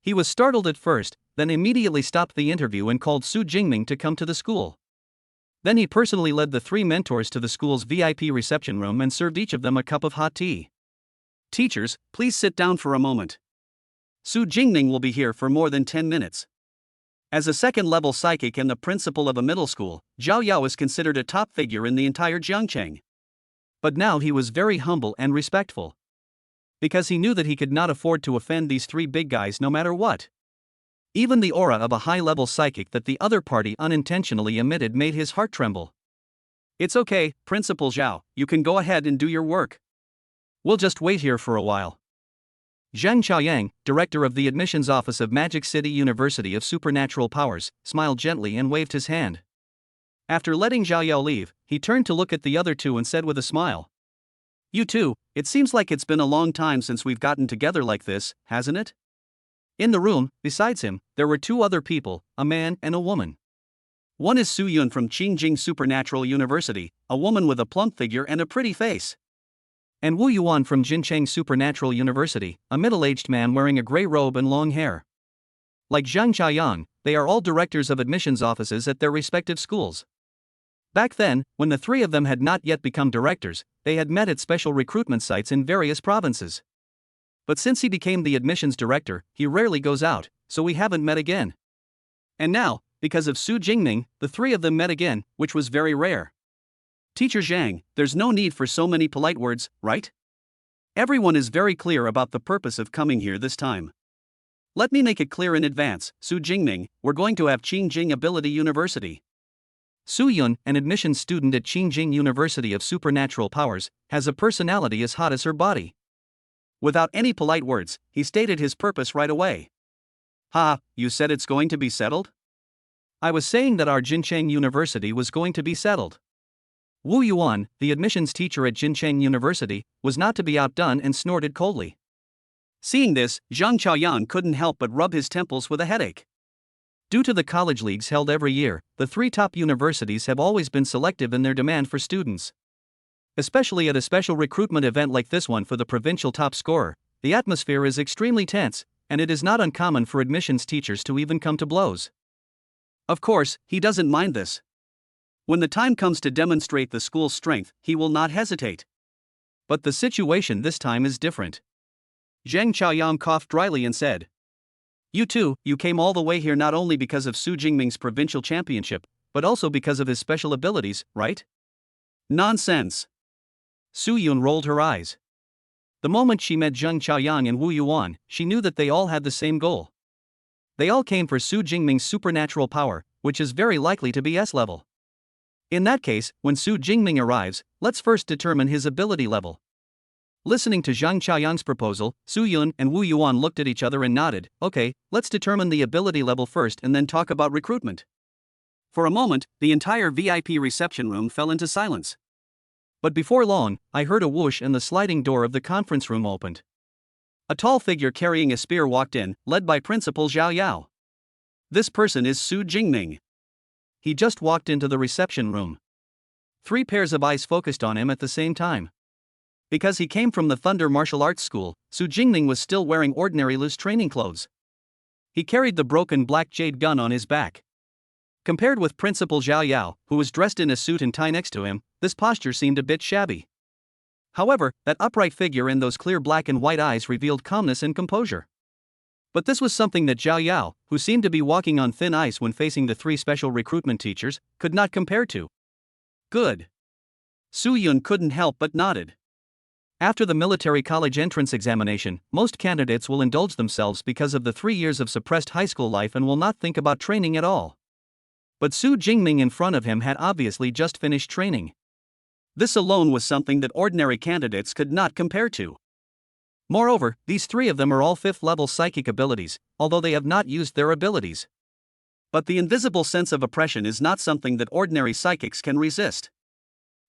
He was startled at first, then immediately stopped the interview and called Su Jingming to come to the school. Then he personally led the 3 mentors to the school's VIP reception room and served each of them a cup of hot tea. Teachers, please sit down for a moment. Su Jingming will be here for more than 10 minutes. As a second-level psychic and the principal of a middle school, Zhao Yao is considered a top figure in the entire Jiangcheng. But now he was very humble and respectful. Because he knew that he could not afford to offend these 3 big guys no matter what. Even the aura of a high-level psychic that the other party unintentionally emitted made his heart tremble. It's okay, Principal Zhao, you can go ahead and do your work. We'll just wait here for a while. Zhang Xiaoyang, director of the admissions office of Magic City University of Supernatural Powers, smiled gently and waved his hand. After letting Zhao Yao leave, he turned to look at the other 2 and said with a smile. You two, it seems like it's been a long time since we've gotten together like this, hasn't it? In the room, besides him, there were 2 other people, a man and a woman. One is Su Yun from Qingjing Supernatural University, a woman with a plump figure and a pretty face. And Wu Yuan from Jincheng Supernatural University, a middle-aged man wearing a gray robe and long hair. Like Zhang Xiaoyang, they are all directors of admissions offices at their respective schools. Back then, when the 3 of them had not yet become directors, they had met at special recruitment sites in various provinces. But since he became the admissions director, he rarely goes out, so we haven't met again. And now, because of Su Jingming, the 3 of them met again, which was very rare. Teacher Zhang, there's no need for so many polite words, right? Everyone is very clear about the purpose of coming here this time. Let me make it clear in advance, Su Jingming, we're going to have Qingjing Ability University. Su Yun, an admissions student at Qingjing University of Supernatural Powers, has a personality as hot as her body. Without any polite words, he stated his purpose right away. Ha, you said it's going to be settled? I was saying that our Jincheng University was going to be settled. Wu Yuan, the admissions teacher at Jincheng University, was not to be outdone and snorted coldly. Seeing this, Zhang Xiaoyan couldn't help but rub his temples with a headache. Due to the college leagues held every year, the 3 top universities have always been selective in their demand for students. Especially at a special recruitment event like this one for the provincial top scorer, the atmosphere is extremely tense, and it is not uncommon for admissions teachers to even come to blows. Of course, he doesn't mind this. When the time comes to demonstrate the school's strength, he will not hesitate. But the situation this time is different. Zhang Xiaoyang coughed dryly and said, You two, you came all the way here not only because of Su Jingming's provincial championship, but also because of his special abilities, right? Nonsense. Su Yun rolled her eyes. The moment she met Zhang Xiaoyang and Wu Yuan, she knew that they all had the same goal. They all came for Su Jingming's supernatural power, which is very likely to be S-level. In that case, when Su Jingming arrives, let's first determine his ability level. Listening to Zhang Qiaoyang's proposal, Su Yun and Wu Yuan looked at each other and nodded. Okay, let's determine the ability level first and then talk about recruitment. For a moment, the entire VIP reception room fell into silence. But before long, I heard a whoosh and the sliding door of the conference room opened. A tall figure carrying a spear walked in, led by Principal Zhao Yao. This person is Su Jingming. He just walked into the reception room. 3 pairs of eyes focused on him at the same time. Because he came from the Thunder Martial Arts School, Su Jingming was still wearing ordinary loose training clothes. He carried the broken black jade gun on his back. Compared with Principal Zhao Yao, who was dressed in a suit and tie next to him, this posture seemed a bit shabby. However, that upright figure and those clear black and white eyes revealed calmness and composure. But this was something that Zhao Yao, who seemed to be walking on thin ice when facing the 3 special recruitment teachers, could not compare to. Good. Su Yun couldn't help but nodded. After the military college entrance examination, most candidates will indulge themselves because of the 3 years of suppressed high school life and will not think about training at all. But Su Jingming in front of him had obviously just finished training. This alone was something that ordinary candidates could not compare to. Moreover, these 3 of them are all 5th level psychic abilities, although they have not used their abilities. But the invisible sense of oppression is not something that ordinary psychics can resist.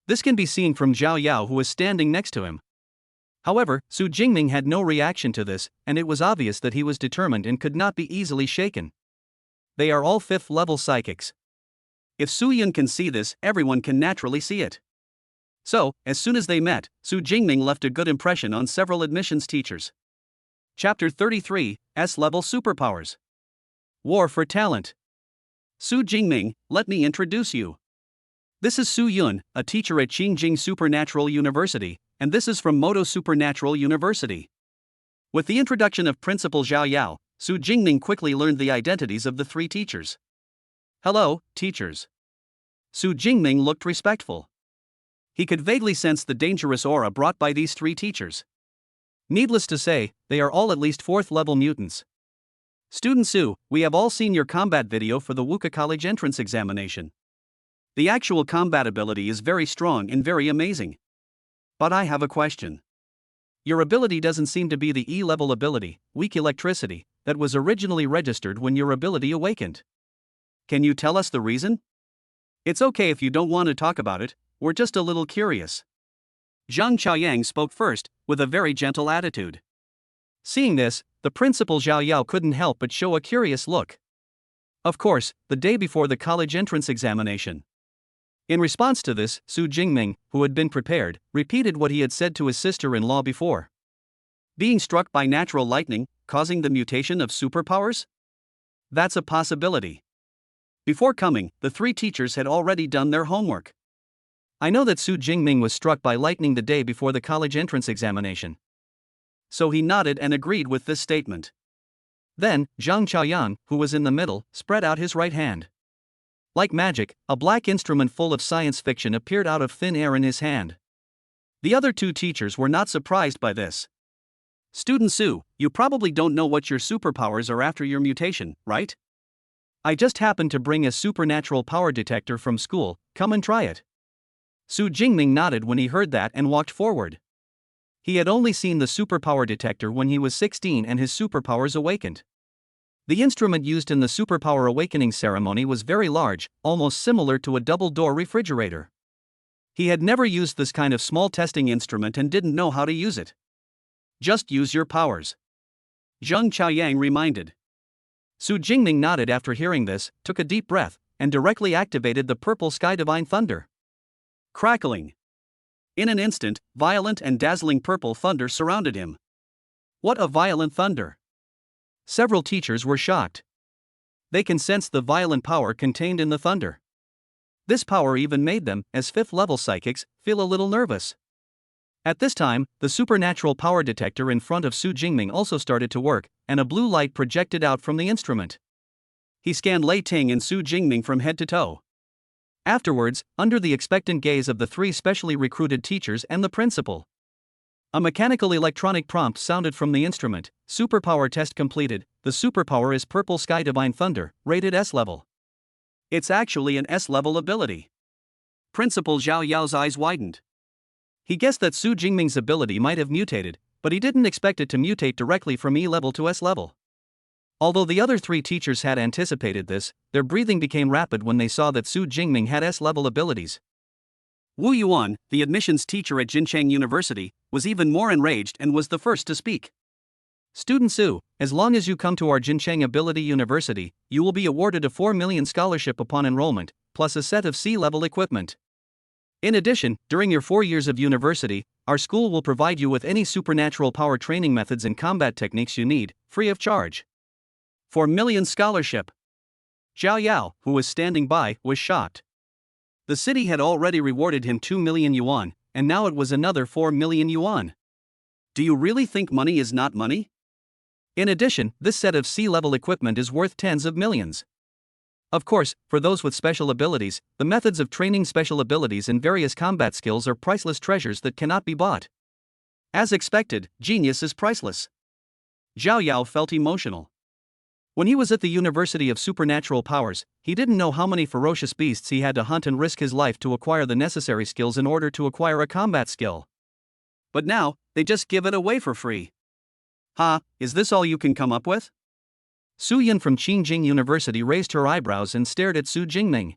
This can be seen from Zhao Yao, who was standing next to him. However, Su Jingming had no reaction to this, and it was obvious that he was determined and could not be easily shaken. They are all 5th level psychics. If Su Yun can see this, everyone can naturally see it. So, as soon as they met, Su Jingming left a good impression on several admissions teachers. Chapter 33, S-Level Superpowers. War for Talent. Su Jingming, let me introduce you. This is Su Yun, a teacher at Qingjing Supernatural University, and this is from Moto Supernatural University. With the introduction of Principal Zhao Yao, Su Jingming quickly learned the identities of the 3 teachers. Hello, teachers. Su Jingming looked respectful. He could vaguely sense the dangerous aura brought by these 3 teachers. Needless to say, they are all at least 4th level mutants. Student Su, we have all seen your combat video for the Wuka College entrance examination. The actual combat ability is very strong and very amazing. But I have a question. Your ability doesn't seem to be the E-level ability, weak electricity, that was originally registered when your ability awakened. Can you tell us the reason? It's okay if you don't want to talk about it, we're just a little curious. Zhang Qiaoyang spoke first, with a very gentle attitude. Seeing this, the Principal Zhao Yao couldn't help but show a curious look. Of course, the day before the college entrance examination. In response to this, Su Jingming, who had been prepared, repeated what he had said to his sister-in-law before. Being struck by natural lightning, causing the mutation of superpowers? That's a possibility. Before coming, the 3 teachers had already done their homework. I know that Su Jingming was struck by lightning the day before the college entrance examination. So he nodded and agreed with this statement. Then, Zhang Qiaoyang, who was in the middle, spread out his right hand. Like magic, a black instrument full of science fiction appeared out of thin air in his hand. The other 2 teachers were not surprised by this. Student Su, you probably don't know what your superpowers are after your mutation, right? I just happened to bring a supernatural power detector from school, come and try it. Su Jingming nodded when he heard that and walked forward. He had only seen the superpower detector when he was 16 and his superpowers awakened. The instrument used in the superpower awakening ceremony was very large, almost similar to a double-door refrigerator. He had never used this kind of small testing instrument and didn't know how to use it. Just use your powers. Zhang Qiaoyang reminded. Su Jingming nodded after hearing this, took a deep breath, and directly activated the purple sky divine thunder. Crackling. In an instant, violent and dazzling purple thunder surrounded him. What a violent thunder! Several teachers were shocked. They can sense the violent power contained in the thunder. This power even made them, as 5th level psychics, feel a little nervous. At this time, the supernatural power detector in front of Su Jingming also started to work, and a blue light projected out from the instrument. He scanned Lei Ting and Su Jingming from head to toe. Afterwards, under the expectant gaze of the 3 specially recruited teachers and the principal, a mechanical electronic prompt sounded from the instrument. Superpower test completed. The superpower is Purple Sky Divine Thunder, rated S-level. It's actually an S-level ability. Principal Zhao Yao's eyes widened. He guessed that Su Jingming's ability might have mutated, but he didn't expect it to mutate directly from E level to S level. Although the other three teachers had anticipated this, their breathing became rapid when they saw that Su Jingming had S-level abilities. Wu Yuan, the admissions teacher at Jincheng University, was even more enraged and was the first to speak. Student Su, as long as you come to our Jincheng Ability University, you will be awarded a 4 million scholarship upon enrollment, plus a set of C-level equipment. In addition, during your 4 years of university, our school will provide you with any supernatural power training methods and combat techniques you need, free of charge. 4 million scholarship. Zhao Yao, who was standing by, was shocked. The city had already rewarded him 2 million yuan, and now it was another 4 million yuan. Do you really think money is not money? In addition, this set of C-level equipment is worth tens of millions. Of course, for those with special abilities, the methods of training special abilities and various combat skills are priceless treasures that cannot be bought. As expected, genius is priceless. Zhao Yao felt emotional. When he was at the University of Supernatural Powers, he didn't know how many ferocious beasts he had to hunt and risk his life to acquire the necessary skills in order to acquire a combat skill. But now, they just give it away for free. Ha, is this all you can come up with? Su Yun from Qingjing University raised her eyebrows and stared at Su Jingming.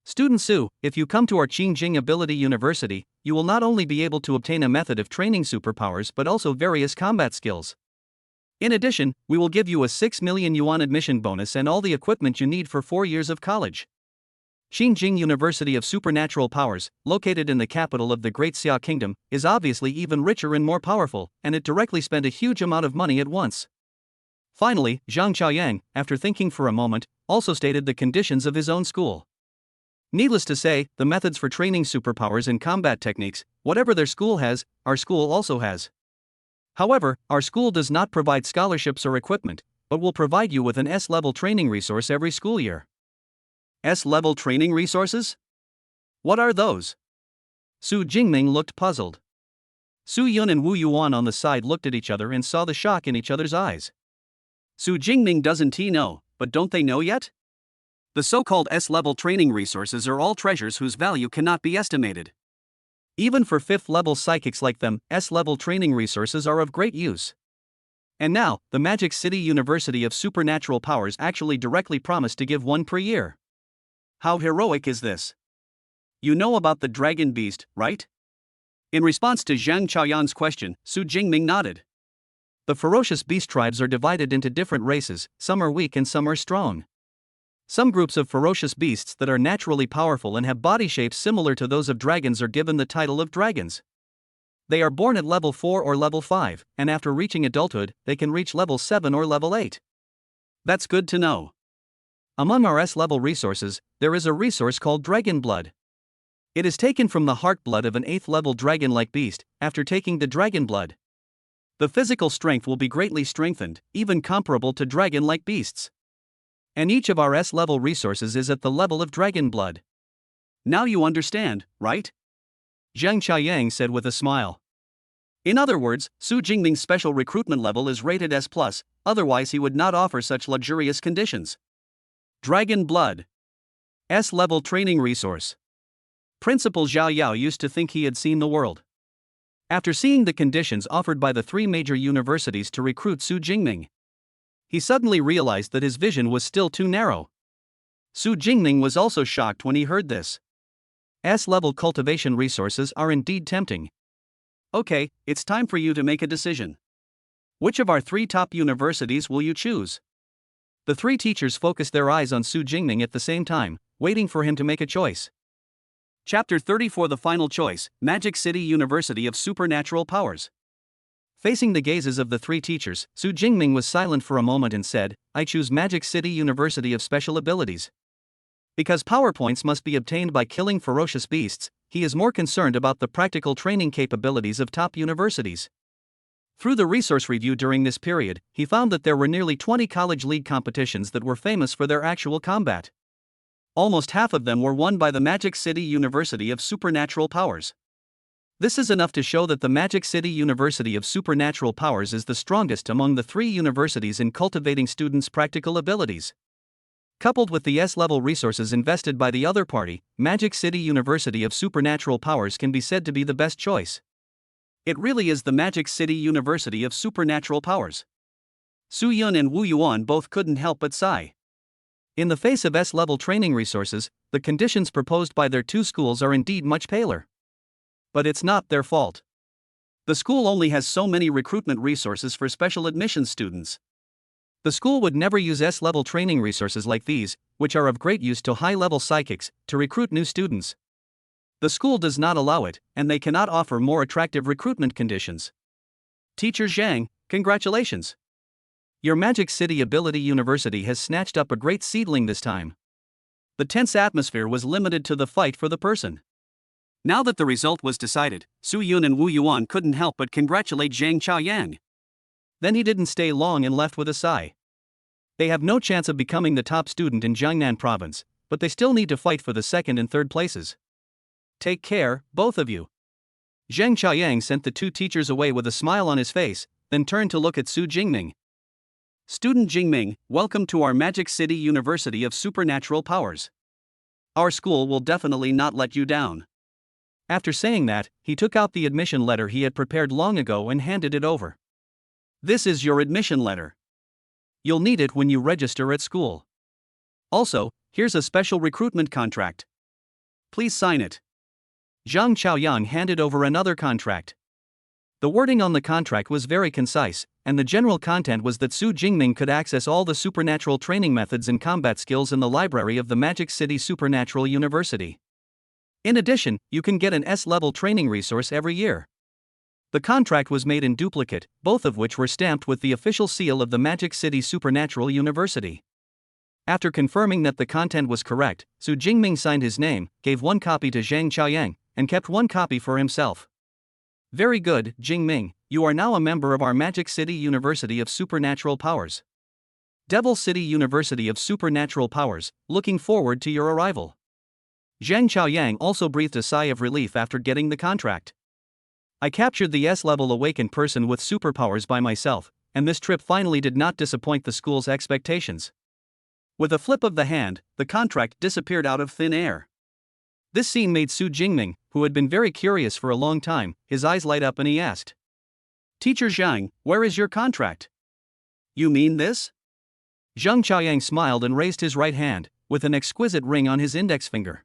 Student Su, if you come to our Qingjing Ability University, you will not only be able to obtain a method of training superpowers but also various combat skills. In addition, we will give you a 6 million yuan admission bonus and all the equipment you need for 4 years of college. Qingjing University of Supernatural Powers, located in the capital of the Great Xia Kingdom, is obviously even richer and more powerful, and it directly spent a huge amount of money at once. Finally, Zhang Chaoyang, after thinking for a moment, also stated the conditions of his own school. Needless to say, the methods for training superpowers and combat techniques, whatever their school has, our school also has. However, our school does not provide scholarships or equipment, but will provide you with an S-level training resource every school year. S-level training resources? What are those? Su Jingming looked puzzled. Su Yun and Wu Yuan on the side looked at each other and saw the shock in each other's eyes. Su Jingming doesn't know, but don't they know yet? The so-called S-level training resources are all treasures whose value cannot be estimated. Even for 5th-level psychics like them, S-level training resources are of great use. And now, the Magic City University of Supernatural Powers actually directly promised to give one per year. How heroic is this? You know about the dragon beast, right? In response to Zhang Chaoyan's question, Su Jingming nodded. The ferocious beast tribes are divided into different races, some are weak and some are strong. Some groups of ferocious beasts that are naturally powerful and have body shapes similar to those of dragons are given the title of dragons. They are born at level 4 or level 5, and after reaching adulthood, they can reach level 7 or level 8. That's good to know. Among our S-level resources, there is a resource called Dragon Blood. It is taken from the heart blood of an 8th-level dragon-like beast. After taking the dragon blood, the physical strength will be greatly strengthened, even comparable to dragon-like beasts. And each of our S-level resources is at the level of dragon blood. Now you understand, right? Zhang Chaoyang said with a smile. In other words, Su Jingming's special recruitment level is rated S+, otherwise he would not offer such luxurious conditions. Dragon Blood. S-level training resource. Principal Zhao Yao used to think he had seen the world. After seeing the conditions offered by the 3 major universities to recruit Su Jingming, he suddenly realized that his vision was still too narrow. Su Jingming was also shocked when he heard this. S-level cultivation resources are indeed tempting. Okay, it's time for you to make a decision. Which of our 3 top universities will you choose? The 3 teachers focused their eyes on Su Jingming at the same time, waiting for him to make a choice. Chapter 34 The Final Choice, Magic City University of Supernatural Powers. Facing the gazes of the 3 teachers, Su Jingming was silent for a moment and said, I choose Magic City University of Special Abilities. Because power points must be obtained by killing ferocious beasts, he is more concerned about the practical training capabilities of top universities. Through the resource review during this period, he found that there were nearly 20 college league competitions that were famous for their actual combat. Almost half of them were won by the Magic City University of Supernatural Powers. This is enough to show that the Magic City University of Supernatural Powers is the strongest among the 3 universities in cultivating students' practical abilities. Coupled with the S-level resources invested by the other party, Magic City University of Supernatural Powers can be said to be the best choice. It really is the Magic City University of Supernatural Powers. Su Yun and Wu Yuan both couldn't help but sigh. In the face of S-level training resources, the conditions proposed by their two schools are indeed much paler. But it's not their fault. The school only has so many recruitment resources for special admissions students. The school would never use S-level training resources like these, which are of great use to high-level psychics, to recruit new students. The school does not allow it, and they cannot offer more attractive recruitment conditions. Teacher Zhang, congratulations! Your Magic City Ability University has snatched up a great seedling this time. The tense atmosphere was limited to the fight for the person. Now that the result was decided, Su Yun and Wu Yuan couldn't help but congratulate Zhang Chaoyang. Then he didn't stay long and left with a sigh. They have no chance of becoming the top student in Jiangnan province, but they still need to fight for the second and third places. Take care, both of you. Zhang Chaoyang sent the two teachers away with a smile on his face, then turned to look at Su Jingming. Student Jingming, welcome to our Magic City University of Supernatural Powers. Our school will definitely not let you down. After saying that, he took out the admission letter he had prepared long ago and handed it over. This is your admission letter. You'll need it when you register at school. Also, here's a special recruitment contract. Please sign it. Zhang Chaoyang handed over another contract. The wording on the contract was very concise, and the general content was that Su Jingming could access all the supernatural training methods and combat skills in the library of the Magic City Supernatural University. In addition, you can get an S-level training resource every year. The contract was made in duplicate, both of which were stamped with the official seal of the Magic City Supernatural University. After confirming that the content was correct, Su Jingming signed his name, gave one copy to Zhang Chaoyang, and kept one copy for himself. Very good, Jingming, you are now a member of our Magic City University of Supernatural Powers. Devil City University of Supernatural Powers, looking forward to your arrival. Zhang Chaoyang also breathed a sigh of relief after getting the contract. I captured the S-level awakened person with superpowers by myself, and this trip finally did not disappoint the school's expectations. With a flip of the hand, the contract disappeared out of thin air. This scene made Su Jingming, who had been very curious for a long time, his eyes light up and he asked, Teacher Zhang, where is your contract? You mean this? Zhang Chaoyang smiled and raised his right hand, with an exquisite ring on his index finger.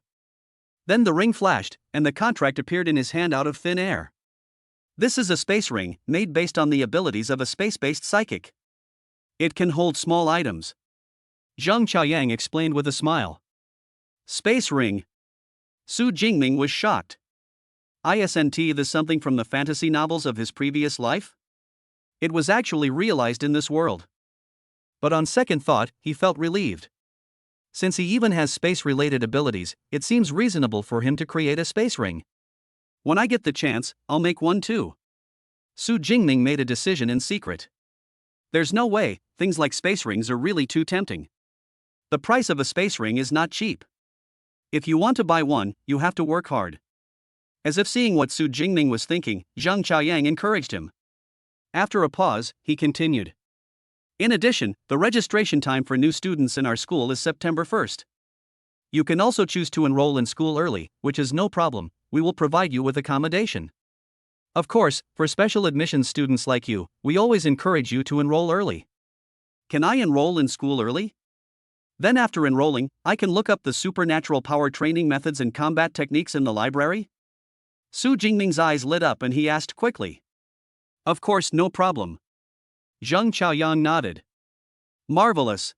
Then the ring flashed, and the contract appeared in his hand out of thin air. This is a space ring, made based on the abilities of a space-based psychic. It can hold small items. Zhang Chaoyang explained with a smile. Space ring. Su Jingming was shocked. Isn't this something from the fantasy novels of his previous life? It was actually realized in this world. But on second thought, he felt relieved. Since he even has space-related abilities, it seems reasonable for him to create a space ring. When I get the chance, I'll make one too. Su Jingming made a decision in secret. There's no way, things like space rings are really too tempting. The price of a space ring is not cheap. If you want to buy one, you have to work hard. As if seeing what Su Jingming was thinking, Zhang Chaoyang encouraged him. After a pause, he continued. In addition, the registration time for new students in our school is September 1st. You can also choose to enroll in school early, which is no problem. We will provide you with accommodation. Of course, for special admissions students like you, we always encourage you to enroll early. Can I enroll in school early? Then after enrolling, I can look up the supernatural power training methods and combat techniques in the library? Su Jingming's eyes lit up and he asked quickly. Of course, no problem. Zhang Chaoyang nodded. Marvelous.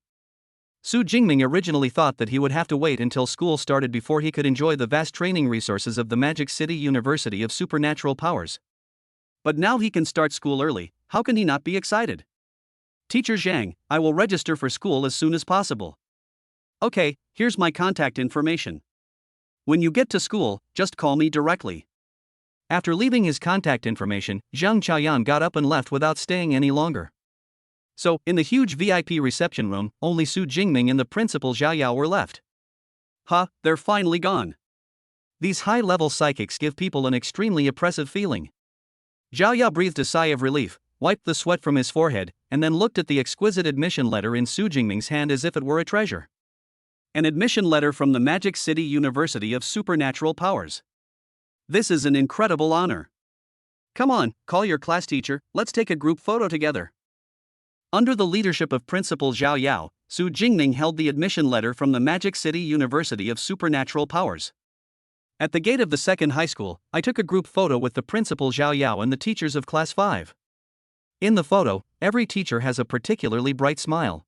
Su Jingming originally thought that he would have to wait until school started before he could enjoy the vast training resources of the Magic City University of Supernatural Powers. But now he can start school early, how can he not be excited? Teacher Zhang, I will register for school as soon as possible. Okay, here's my contact information. When you get to school, just call me directly. After leaving his contact information, Zhang Chaoyang got up and left without staying any longer. So, in the huge VIP reception room, only Su Jingming and the principal Zhao Yao were left. They're finally gone. These high-level psychics give people an extremely oppressive feeling. Zhao Yao breathed a sigh of relief, wiped the sweat from his forehead, and then looked at the exquisite admission letter in Su Jingming's hand as if it were a treasure. An admission letter from the Magic City University of Supernatural Powers. This is an incredible honor. Come on, call your class teacher, let's take a group photo together. Under the leadership of Principal Zhao Yao, Su Jingming held the admission letter from the Magic City University of Supernatural Powers. At the gate of the second high school, I took a group photo with the Principal Zhao Yao and the teachers of Class 5. In the photo, every teacher has a particularly bright smile.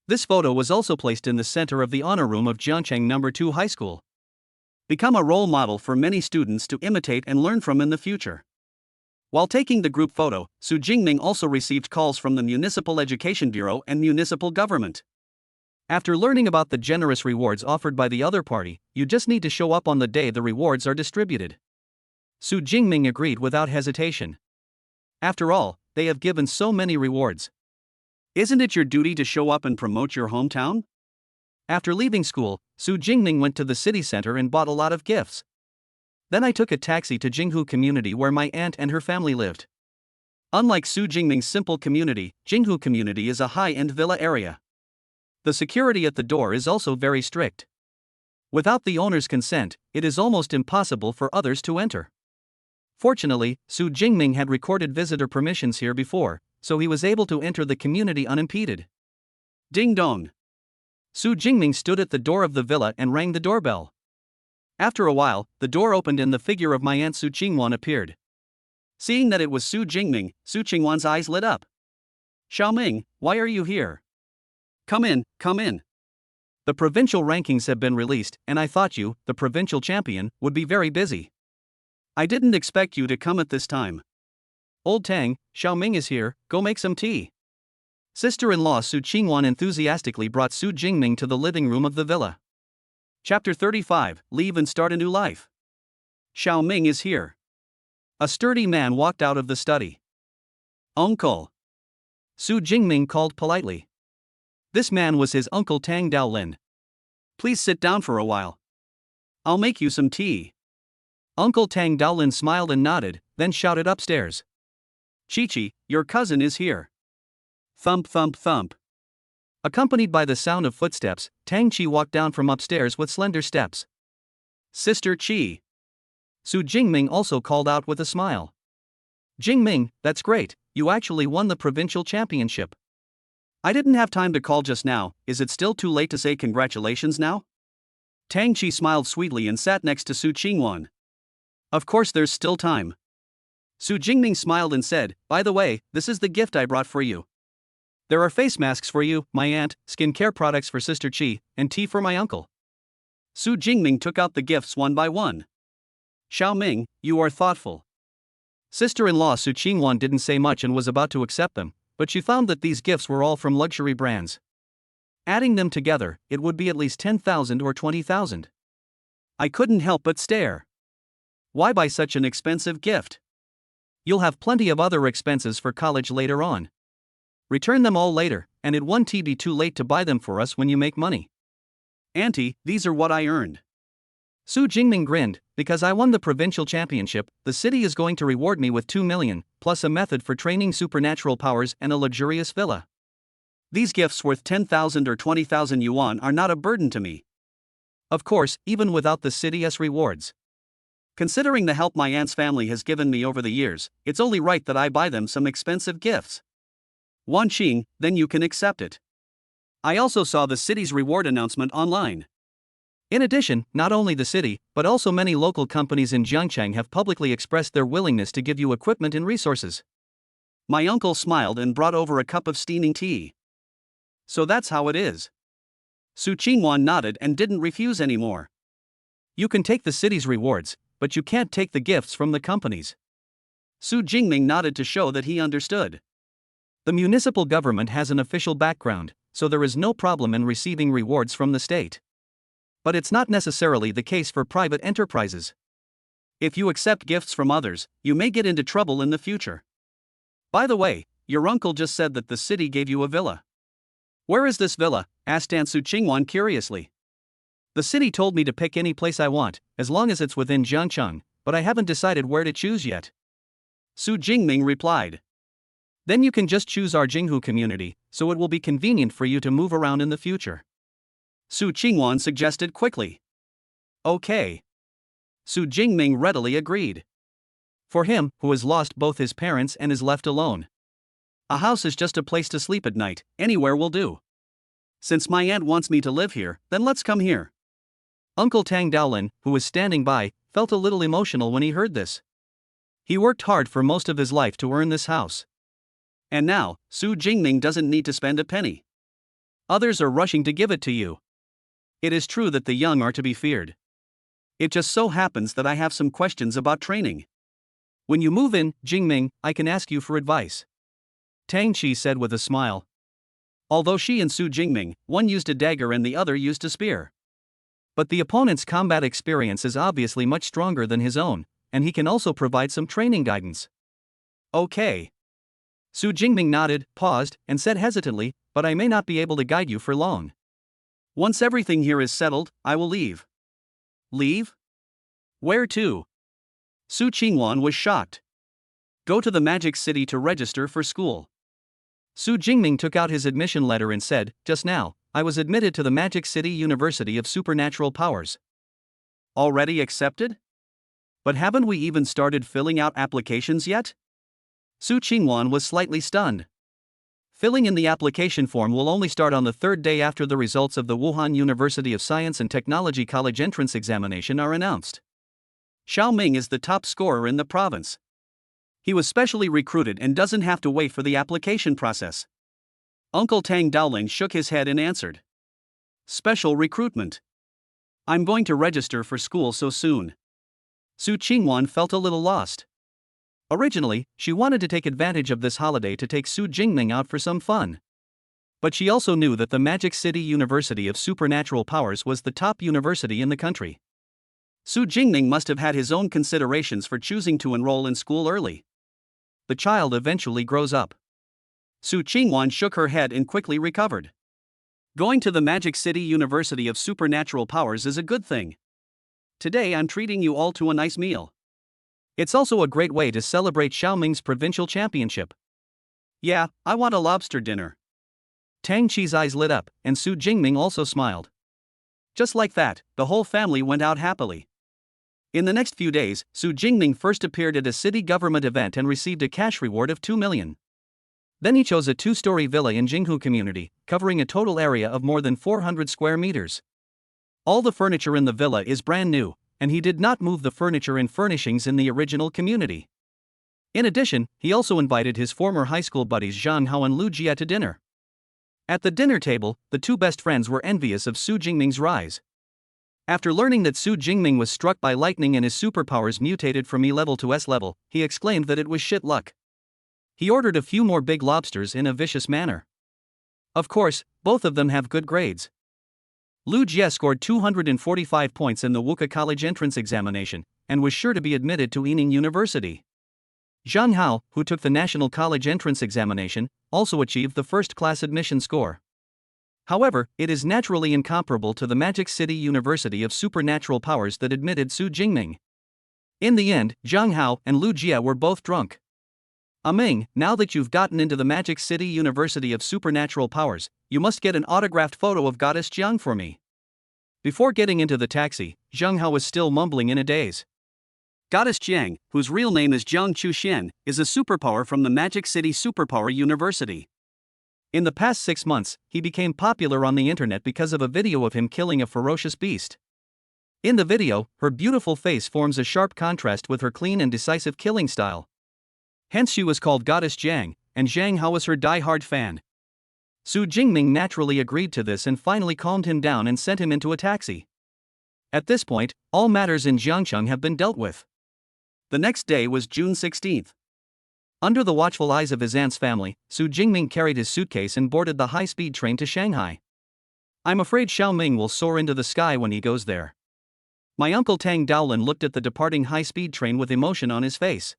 This photo was also placed in the center of the honor room of Jiangcheng No. 2 High School. Become a role model for many students to imitate and learn from in the future. While taking the group photo, Su Jingming also received calls from the Municipal Education Bureau and municipal government. After learning about the generous rewards offered by the other party, you just need to show up on the day the rewards are distributed. Su Jingming agreed without hesitation. After all, they have given so many rewards. Isn't it your duty to show up and promote your hometown? After leaving school, Su Jingming went to the city center and bought a lot of gifts. Then I took a taxi to Jinghu community where my aunt and her family lived. Unlike Su Jingming's simple community, Jinghu community is a high-end villa area. The security at the door is also very strict. Without the owner's consent, it is almost impossible for others to enter. Fortunately, Su Jingming had recorded visitor permissions here before, so he was able to enter the community unimpeded. Ding dong! Su Jingming stood at the door of the villa and rang the doorbell. After a while, the door opened and the figure of my aunt Su Qingwan appeared. Seeing that it was Su Jingming, Su Qingwan's eyes lit up. Xiaoming, why are you here? Come in, come in. The provincial rankings have been released, and I thought you, the provincial champion, would be very busy. I didn't expect you to come at this time. Old Tang, Xiaoming is here, go make some tea. Sister-in-law Su Qingwan enthusiastically brought Su Jingming to the living room of the villa. Chapter 35, Leave and Start a New Life. Xiaoming is here. A sturdy man walked out of the study. Uncle. Su Jingming called politely. This man was his uncle Tang Daolin. Please sit down for a while. I'll make you some tea. Uncle Tang Daolin smiled and nodded, then shouted upstairs. Chi-Chi, your cousin is here. Thump thump thump. Accompanied by the sound of footsteps, Tang Chi walked down from upstairs with slender steps. Sister Chi. Su Jingming also called out with a smile. Jingming, that's great, you actually won the provincial championship. I didn't have time to call just now, is it still too late to say congratulations now? Tang Chi smiled sweetly and sat next to Su Qingwan. Of course there's still time. Su Jingming smiled and said, by the way, this is the gift I brought for you. There are face masks for you, my aunt, skincare products for Sister Chi, and tea for my uncle. Su Jingming took out the gifts one by one. Xiaoming, you are thoughtful. Sister-in-law Su Qingwan didn't say much and was about to accept them, but she found that these gifts were all from luxury brands. Adding them together, it would be at least 10,000 or 20,000. I couldn't help but stare. Why buy such an expensive gift? You'll have plenty of other expenses for college later on. Return them all later, and it won't be too late to buy them for us when you make money. Auntie, these are what I earned. Su Jingming grinned, because I won the provincial championship, the city is going to reward me with 2 million, plus a method for training supernatural powers and a luxurious villa. These gifts worth 10,000 or 20,000 yuan are not a burden to me. Of course, even without the city's rewards. Considering the help my aunt's family has given me over the years, it's only right that I buy them some expensive gifts. Wan Qing, then you can accept it. I also saw the city's reward announcement online. In addition, not only the city, but also many local companies in Jiangcheng have publicly expressed their willingness to give you equipment and resources. My uncle smiled and brought over a cup of steaming tea. So that's how it is. Su Qingwan nodded and didn't refuse anymore. You can take the city's rewards, but you can't take the gifts from the companies. Su Jingming nodded to show that he understood. The municipal government has an official background, so there is no problem in receiving rewards from the state. But it's not necessarily the case for private enterprises. If you accept gifts from others, you may get into trouble in the future. By the way, your uncle just said that the city gave you a villa. Where is this villa? Asked Aunt Su Qingwan curiously. The city told me to pick any place I want, as long as it's within Jiangcheng, but I haven't decided where to choose yet. Su Jingming replied. Then you can just choose our Jinghu community, so it will be convenient for you to move around in the future. Su Qingwan suggested quickly. Okay. Su Jingming readily agreed. For him, who has lost both his parents and is left alone, a house is just a place to sleep at night, anywhere will do. Since my aunt wants me to live here, then let's come here. Uncle Tang Daolin, who was standing by, felt a little emotional when he heard this. He worked hard for most of his life to earn this house. And now, Su Jingming doesn't need to spend a penny. Others are rushing to give it to you. It is true that the young are to be feared. It just so happens that I have some questions about training. When you move in, Jingming, I can ask you for advice. Tang Chi said with a smile. Although she and Su Jingming, one used a dagger and the other used a spear. But the opponent's combat experience is obviously much stronger than his own, and he can also provide some training guidance. Okay. Su Jingming nodded, paused, and said hesitantly, but I may not be able to guide you for long. Once everything here is settled, I will leave. Leave? Where to? Su Qingwan was shocked. Go to the Magic City to register for school. Su Jingming took out his admission letter and said, just now, I was admitted to the Magic City University of Supernatural Powers. Already accepted? But haven't we even started filling out applications yet? Su Qingwan was slightly stunned. Filling in the application form will only start on the third day after the results of the Wuhan University of Science and Technology College entrance examination are announced. Xiao Ming is the top scorer in the province. He was specially recruited and doesn't have to wait for the application process. Uncle Tang Daolin shook his head and answered. Special recruitment. I'm going to register for school so soon. Su Qingwan felt a little lost. Originally, she wanted to take advantage of this holiday to take Su Jingming out for some fun. But she also knew that the Magic City University of Supernatural Powers was the top university in the country. Su Jingming must have had his own considerations for choosing to enroll in school early. The child eventually grows up. Su Qingwan shook her head and quickly recovered. Going to the Magic City University of Supernatural Powers is a good thing. Today I'm treating you all to a nice meal. It's also a great way to celebrate Xiaoming's provincial championship. Yeah, I want a lobster dinner. Tang Chi's eyes lit up, and Su Jingming also smiled. Just like that, the whole family went out happily. In the next few days, Su Jingming first appeared at a city government event and received a cash reward of 2 million. Then he chose a 2-story villa in Jinghu community, covering a total area of more than 400 square meters. All the furniture in the villa is brand new, and he did not move the furniture and furnishings in the original community. In addition, he also invited his former high school buddies Zhang Hao and Lu Jie to dinner. At the dinner table, the two best friends were envious of Su Jingming's rise. After learning that Su Jingming was struck by lightning and his superpowers mutated from E level to S level, he exclaimed that it was shit luck. He ordered a few more big lobsters in a vicious manner. Of course, both of them have good grades. Lu Jie scored 245 points in the Wuka College entrance examination, and was sure to be admitted to Yining University. Zhang Hao, who took the National College entrance examination, also achieved the first-class admission score. However, it is naturally incomparable to the Magic City University of Supernatural Powers that admitted Su Jingming. In the end, Zhang Hao and Lu Jie were both drunk. Ming, now that you've gotten into the Magic City University of Supernatural Powers, you must get an autographed photo of Goddess Jiang for me. Before getting into the taxi, Zhang Hao was still mumbling in a daze. Goddess Jiang, whose real name is Jiang Chuxian, is a superpower from the Magic City Superpower University. In the past 6 months, he became popular on the internet because of a video of him killing a ferocious beast. In the video, her beautiful face forms a sharp contrast with her clean and decisive killing style. Hence she was called Goddess Jiang, and Zhang Hao was her die-hard fan. Su Jingming naturally agreed to this and finally calmed him down and sent him into a taxi. At this point, all matters in Jiangcheng have been dealt with. The next day was June 16th. Under the watchful eyes of his aunt's family, Su Jingming carried his suitcase and boarded the high-speed train to Shanghai. I'm afraid Xiao Ming will soar into the sky when he goes there. My uncle Tang Daolin looked at the departing high-speed train with emotion on his face.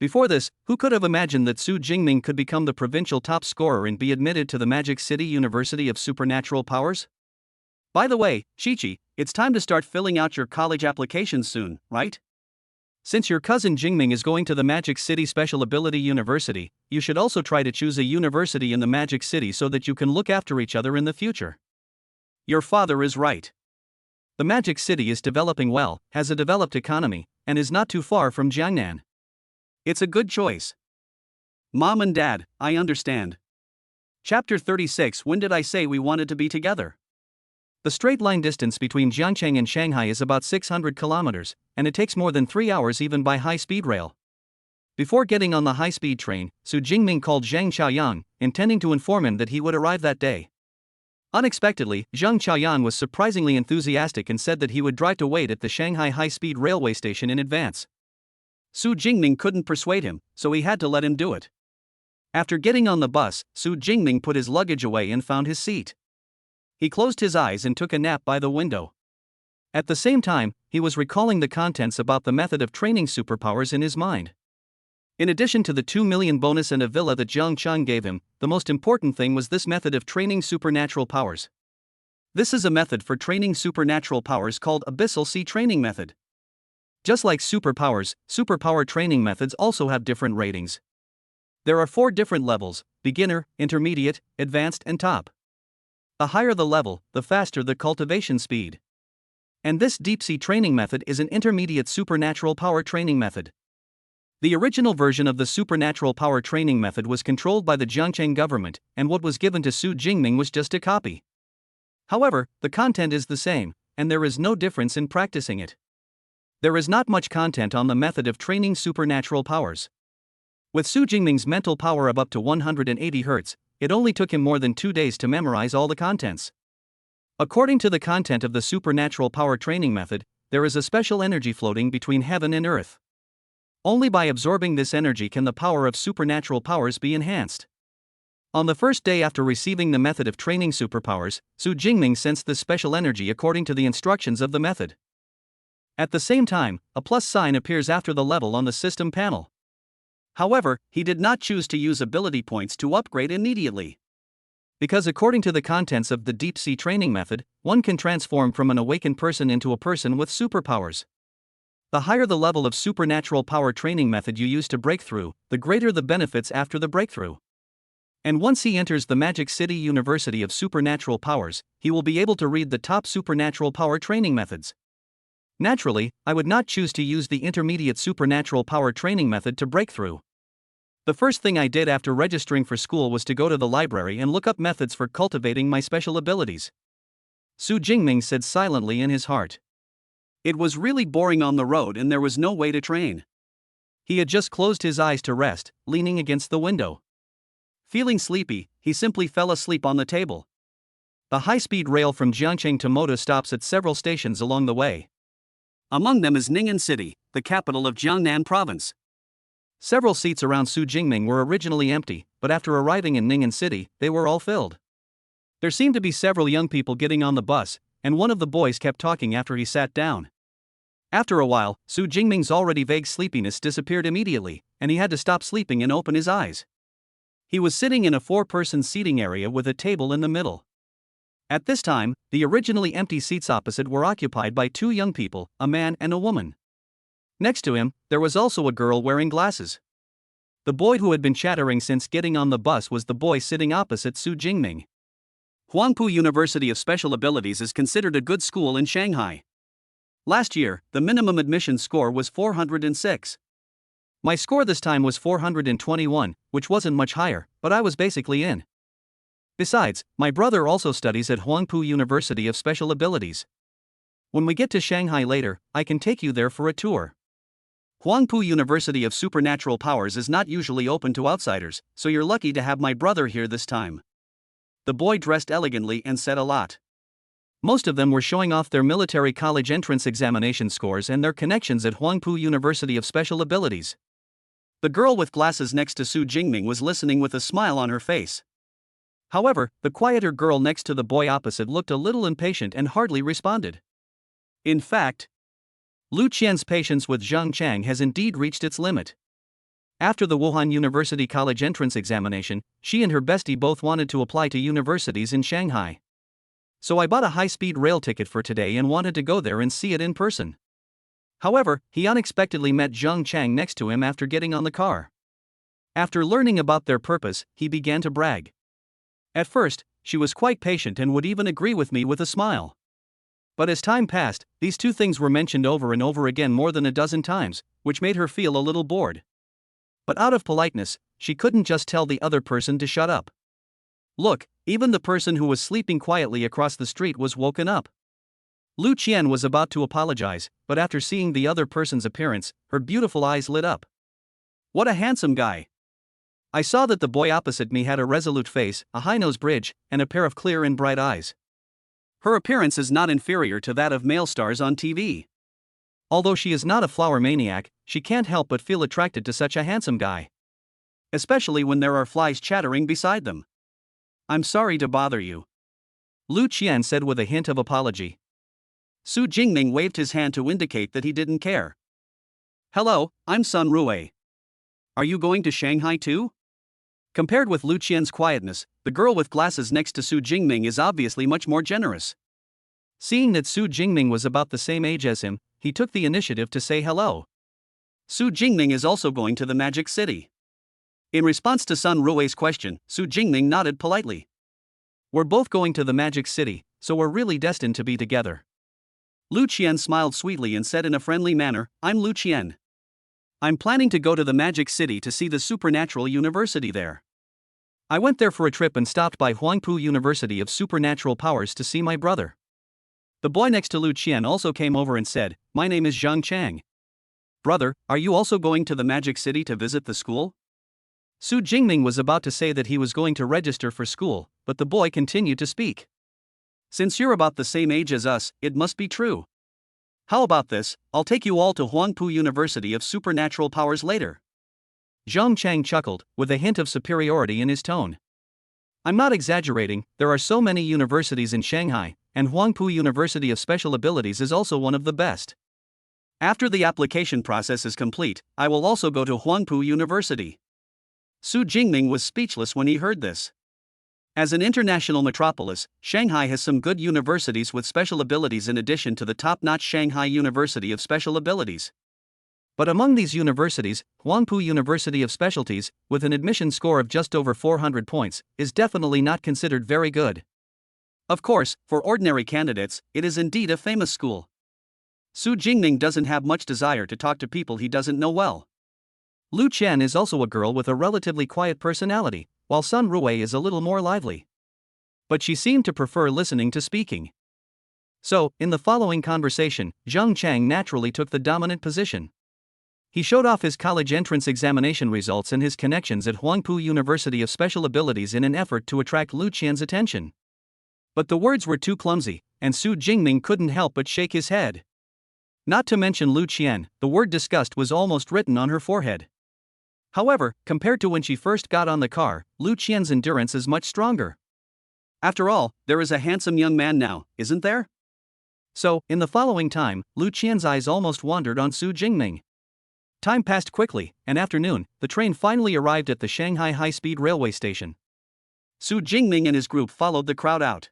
Before this, who could have imagined that Su Jingming could become the provincial top scorer and be admitted to the Magic City University of Supernatural Powers? By the way, Chi-Chi, it's time to start filling out your college applications soon, right? Since your cousin Jingming is going to the Magic City Special Ability University, you should also try to choose a university in the Magic City so that you can look after each other in the future. Your father is right. The Magic City is developing well, has a developed economy, and is not too far from Jiangnan. It's a good choice. Mom and Dad, I understand. Chapter 36. When did I say we wanted to be together? The straight line distance between Jiangcheng and Shanghai is about 600 kilometers, and it takes more than 3 hours even by high-speed rail. Before getting on the high-speed train, Su Jingming called Zhang Xiaoyang, intending to inform him that he would arrive that day. Unexpectedly, Zhang Xiaoyang was surprisingly enthusiastic and said that he would drive to wait at the Shanghai high-speed railway station in advance. Su Jingming couldn't persuade him, so he had to let him do it. After getting on the bus, Su Jingming put his luggage away and found his seat. He closed his eyes and took a nap by the window. At the same time, he was recalling the contents about the method of training superpowers in his mind. In addition to the 2 million bonus and a villa that Zhang Chang gave him, the most important thing was this method of training supernatural powers. This is a method for training supernatural powers called Abyssal Sea Training Method. Just like superpowers, superpower training methods also have different ratings. There are 4 different levels: beginner, intermediate, advanced, and top. The higher the level, the faster the cultivation speed. And this deep sea training method is an intermediate supernatural power training method. The original version of the supernatural power training method was controlled by the Jiangcheng government, and what was given to Su Jingming was just a copy. However, the content is the same, and there is no difference in practicing it. There is not much content on the method of training supernatural powers. With Su Jingming's mental power of up to 180 Hz, it only took him more than 2 days to memorize all the contents. According to the content of the supernatural power training method, there is a special energy floating between heaven and earth. Only by absorbing this energy can the power of supernatural powers be enhanced. On the first day after receiving the method of training superpowers, Su Jingming sensed this special energy according to the instructions of the method. At the same time, a plus sign appears after the level on the system panel. However, he did not choose to use ability points to upgrade immediately. Because according to the contents of the deep sea training method, one can transform from an awakened person into a person with superpowers. The higher the level of supernatural power training method you use to break through, the greater the benefits after the breakthrough. And once he enters the Magic City University of Supernatural Powers, he will be able to read the top supernatural power training methods. Naturally, I would not choose to use the intermediate supernatural power training method to break through. The first thing I did after registering for school was to go to the library and look up methods for cultivating my special abilities. Su Jingming said silently in his heart. It was really boring on the road and there was no way to train. He had just closed his eyes to rest, leaning against the window. Feeling sleepy, he simply fell asleep on the table. The high-speed rail from Jiangcheng to Moda stops at several stations along the way. Among them is Ning'an City, the capital of Jiangnan Province. Several seats around Su Jingming were originally empty, but after arriving in Ning'an City, they were all filled. There seemed to be several young people getting on the bus, and one of the boys kept talking after he sat down. After a while, Su Jingming's already vague sleepiness disappeared immediately, and he had to stop sleeping and open his eyes. He was sitting in a 4-person seating area with a table in the middle. At this time, the originally empty seats opposite were occupied by 2 young people, a man and a woman. Next to him, there was also a girl wearing glasses. The boy who had been chattering since getting on the bus was the boy sitting opposite Su Jingming. Huangpu University of Special Abilities is considered a good school in Shanghai. Last year, the minimum admission score was 406. My score this time was 421, which wasn't much higher, but I was basically in. Besides, my brother also studies at Huangpu University of Special Abilities. When we get to Shanghai later, I can take you there for a tour. Huangpu University of Supernatural Powers is not usually open to outsiders, so you're lucky to have my brother here this time. The boy dressed elegantly and said a lot. Most of them were showing off their military college entrance examination scores and their connections at Huangpu University of Special Abilities. The girl with glasses next to Su Jingming was listening with a smile on her face. However, the quieter girl next to the boy opposite looked a little impatient and hardly responded. In fact, Lu Qian's patience with Zhang Chang has indeed reached its limit. After the Wuhan University college entrance examination, she and her bestie both wanted to apply to universities in Shanghai. So I bought a high-speed rail ticket for today and wanted to go there and see it in person. However, he unexpectedly met Zhang Chang next to him after getting on the car. After learning about their purpose, he began to brag. At first, she was quite patient and would even agree with me with a smile. But as time passed, these two things were mentioned over and over again more than a dozen times, which made her feel a little bored. But out of politeness, she couldn't just tell the other person to shut up. Look, even the person who was sleeping quietly across the street was woken up. Lu Qian was about to apologize, but after seeing the other person's appearance, her beautiful eyes lit up. What a handsome guy! I saw that the boy opposite me had a resolute face, a high-nose bridge, and a pair of clear and bright eyes. Her appearance is not inferior to that of male stars on TV. Although she is not a flower maniac, she can't help but feel attracted to such a handsome guy. Especially when there are flies chattering beside them. I'm sorry to bother you, Lu Qian said with a hint of apology. Su Jingming waved his hand to indicate that he didn't care. Hello, I'm Sun Rui. Are you going to Shanghai too? Compared with Lu Qian's quietness, the girl with glasses next to Su Jingming is obviously much more generous. Seeing that Su Jingming was about the same age as him, he took the initiative to say hello. Su Jingming is also going to the Magic City. In response to Sun Rui's question, Su Jingming nodded politely. We're both going to the Magic City, so we're really destined to be together. Lu Qian smiled sweetly and said in a friendly manner, I'm Lu Qian. I'm planning to go to the Magic City to see the Supernatural University there. I went there for a trip and stopped by Huangpu University of Supernatural Powers to see my brother. The boy next to Lu Qian also came over and said, my name is Zhang Chang. Brother, are you also going to the Magic City to visit the school? Su Jingming was about to say that he was going to register for school, but the boy continued to speak. Since you're about the same age as us, it must be true. How about this, I'll take you all to Huangpu University of Supernatural Powers later. Zhang Chang chuckled, with a hint of superiority in his tone. I'm not exaggerating, there are so many universities in Shanghai, and Huangpu University of Special Abilities is also one of the best. After the application process is complete, I will also go to Huangpu University. Su Jingming was speechless when he heard this. As an international metropolis, Shanghai has some good universities with special abilities in addition to the top-notch Shanghai University of Special Abilities. But among these universities, Huangpu University of Specialties, with an admission score of just over 400 points, is definitely not considered very good. Of course, for ordinary candidates, it is indeed a famous school. Su Jingming doesn't have much desire to talk to people he doesn't know well. Lu Qian is also a girl with a relatively quiet personality, while Sun Rui is a little more lively. But she seemed to prefer listening to speaking. So, in the following conversation, Zhang Chang naturally took the dominant position. He showed off his college entrance examination results and his connections at Huangpu University of Special Abilities in an effort to attract Lu Qian's attention. But the words were too clumsy, and Su Jingming couldn't help but shake his head. Not to mention Lu Qian, the word disgust was almost written on her forehead. However, compared to when she first got on the car, Lu Qian's endurance is much stronger. After all, there is a handsome young man now, isn't there? So, in the following time, Lu Qian's eyes almost wandered on Su Jingming. Time passed quickly, and after noon, the train finally arrived at the Shanghai High-Speed Railway Station. Su Jingming and his group followed the crowd out.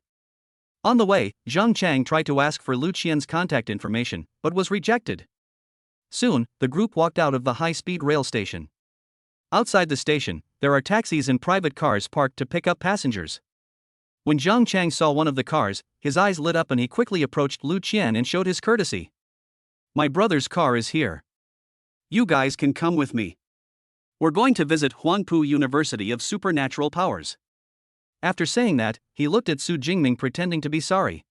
On the way, Zhang Chang tried to ask for Lu Qian's contact information, but was rejected. Soon, the group walked out of the high-speed rail station. Outside the station, there are taxis and private cars parked to pick up passengers. When Zhang Chang saw one of the cars, his eyes lit up and he quickly approached Lu Qian and showed his courtesy. My brother's car is here. You guys can come with me. We're going to visit Huangpu University of Supernatural Powers. After saying that, he looked at Su Jingming pretending to be sorry.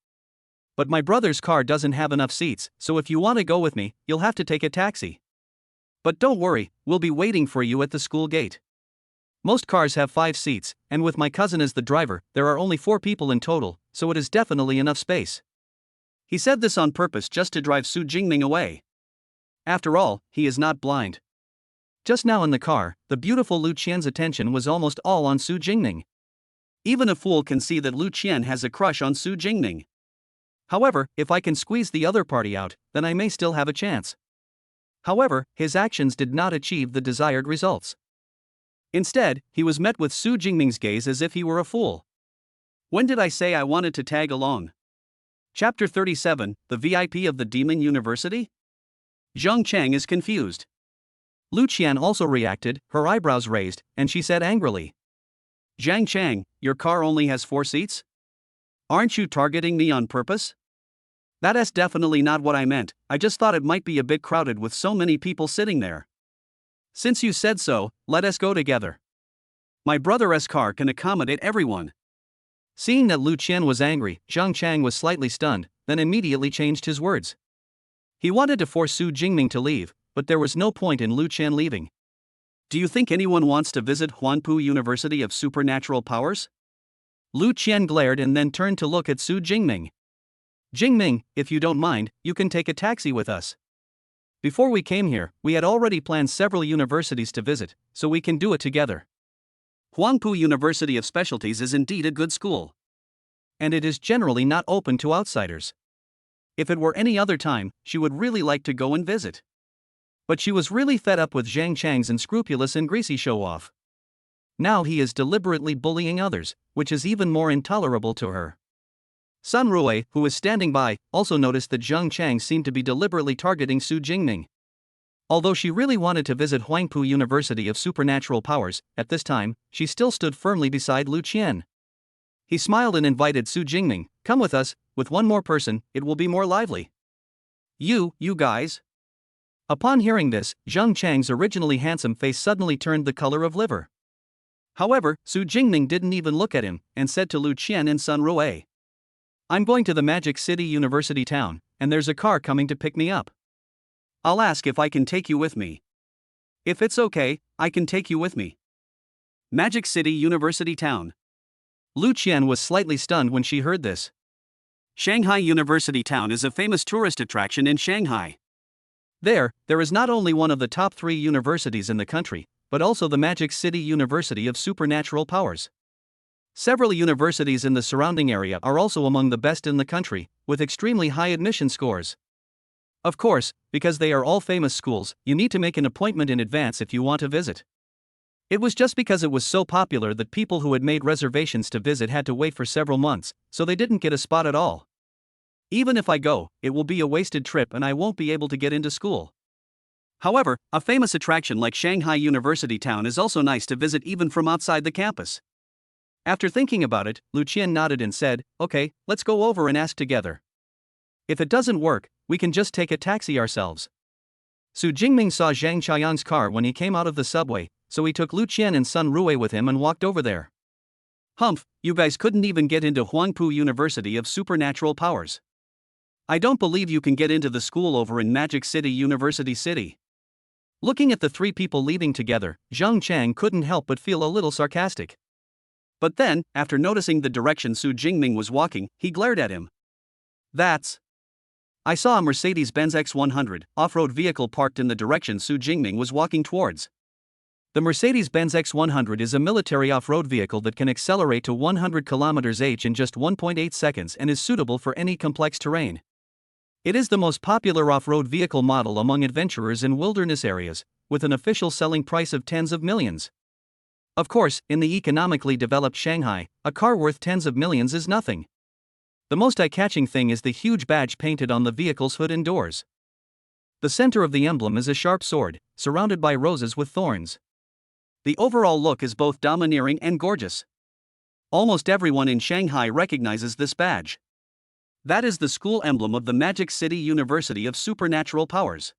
But my brother's car doesn't have enough seats, so if you want to go with me, you'll have to take a taxi. But don't worry, we'll be waiting for you at the school gate. Most cars have 5 seats, and with my cousin as the driver, there are only 4 people in total, so it is definitely enough space. He said this on purpose just to drive Su Jingming away. After all, he is not blind. Just now in the car, the beautiful Lu Qian's attention was almost all on Su Jingming. Even a fool can see that Lu Qian has a crush on Su Jingming. However, if I can squeeze the other party out, then I may still have a chance. However, his actions did not achieve the desired results. Instead, he was met with Su Jingming's gaze as if he were a fool. When did I say I wanted to tag along? Chapter 37, The VIP of the Demon University? Zhang Chang is confused. Lu Qian also reacted, her eyebrows raised, and she said angrily. Zhang Chang, your car only has 4 seats? Aren't you targeting me on purpose? That's definitely not what I meant, I just thought it might be a bit crowded with so many people sitting there. Since you said so, let us go together. My brother's car can accommodate everyone. Seeing that Lu Qian was angry, Zhang Chang was slightly stunned, then immediately changed his words. He wanted to force Su Jingming to leave, but there was no point in Lu Qian leaving. Do you think anyone wants to visit Huanpu University of Supernatural Powers? Lu Qian glared and then turned to look at Su Jingming. Jingming, if you don't mind, you can take a taxi with us. Before we came here, we had already planned several universities to visit, so we can do it together. Huangpu University of Specialties is indeed a good school. And it is generally not open to outsiders. If it were any other time, she would really like to go and visit. But she was really fed up with Zhang Chang's unscrupulous and greasy show-off. Now he is deliberately bullying others, which is even more intolerable to her. Sun Rui, who was standing by, also noticed that Zhang Chang seemed to be deliberately targeting Su Jingming. Although she really wanted to visit Huangpu University of Supernatural Powers, at this time, she still stood firmly beside Lu Qian. He smiled and invited Su Jingming, come with us, with one more person, it will be more lively. You guys. Upon hearing this, Zhang Chang's originally handsome face suddenly turned the color of liver. However, Su Jingming didn't even look at him, and said to Lu Qian and Sun Rui, I'm going to the Magic City University town, and there's a car coming to pick me up. I'll ask if I can take you with me. If it's okay, I can take you with me. Magic City University town. Lu Qian was slightly stunned when she heard this. Shanghai University town is a famous tourist attraction in Shanghai. There is not only one of the top 3 universities in the country, but also the Magic City University of Supernatural Powers. Several universities in the surrounding area are also among the best in the country, with extremely high admission scores. Of course, because they are all famous schools, you need to make an appointment in advance if you want to visit. It was just because it was so popular that people who had made reservations to visit had to wait for several months, so they didn't get a spot at all. Even if I go, it will be a wasted trip and I won't be able to get into school. However, a famous attraction like Shanghai University town is also nice to visit even from outside the campus. After thinking about it, Lu Qian nodded and said, okay, let's go over and ask together. If it doesn't work, we can just take a taxi ourselves. Su Jingming saw Zhang Qianyang's car when he came out of the subway, so he took Lu Qian and Sun Rui with him and walked over there. Humph, you guys couldn't even get into Huangpu University of Supernatural Powers. I don't believe you can get into the school over in Magic City University City. Looking at the 3 people leaving together, Zhang Chang couldn't help but feel a little sarcastic. But then, after noticing the direction Su Jingming was walking, he glared at him. I saw a Mercedes-Benz X100 off-road vehicle parked in the direction Su Jingming was walking towards. The Mercedes-Benz X100 is a military off-road vehicle that can accelerate to 100 km/h in just 1.8 seconds and is suitable for any complex terrain. It is the most popular off-road vehicle model among adventurers in wilderness areas, with an official selling price of tens of millions. Of course, in the economically developed Shanghai, a car worth tens of millions is nothing. The most eye-catching thing is the huge badge painted on the vehicle's hood and doors. The center of the emblem is a sharp sword, surrounded by roses with thorns. The overall look is both domineering and gorgeous. Almost everyone in Shanghai recognizes this badge. That is the school emblem of the Magic City University of Supernatural Powers.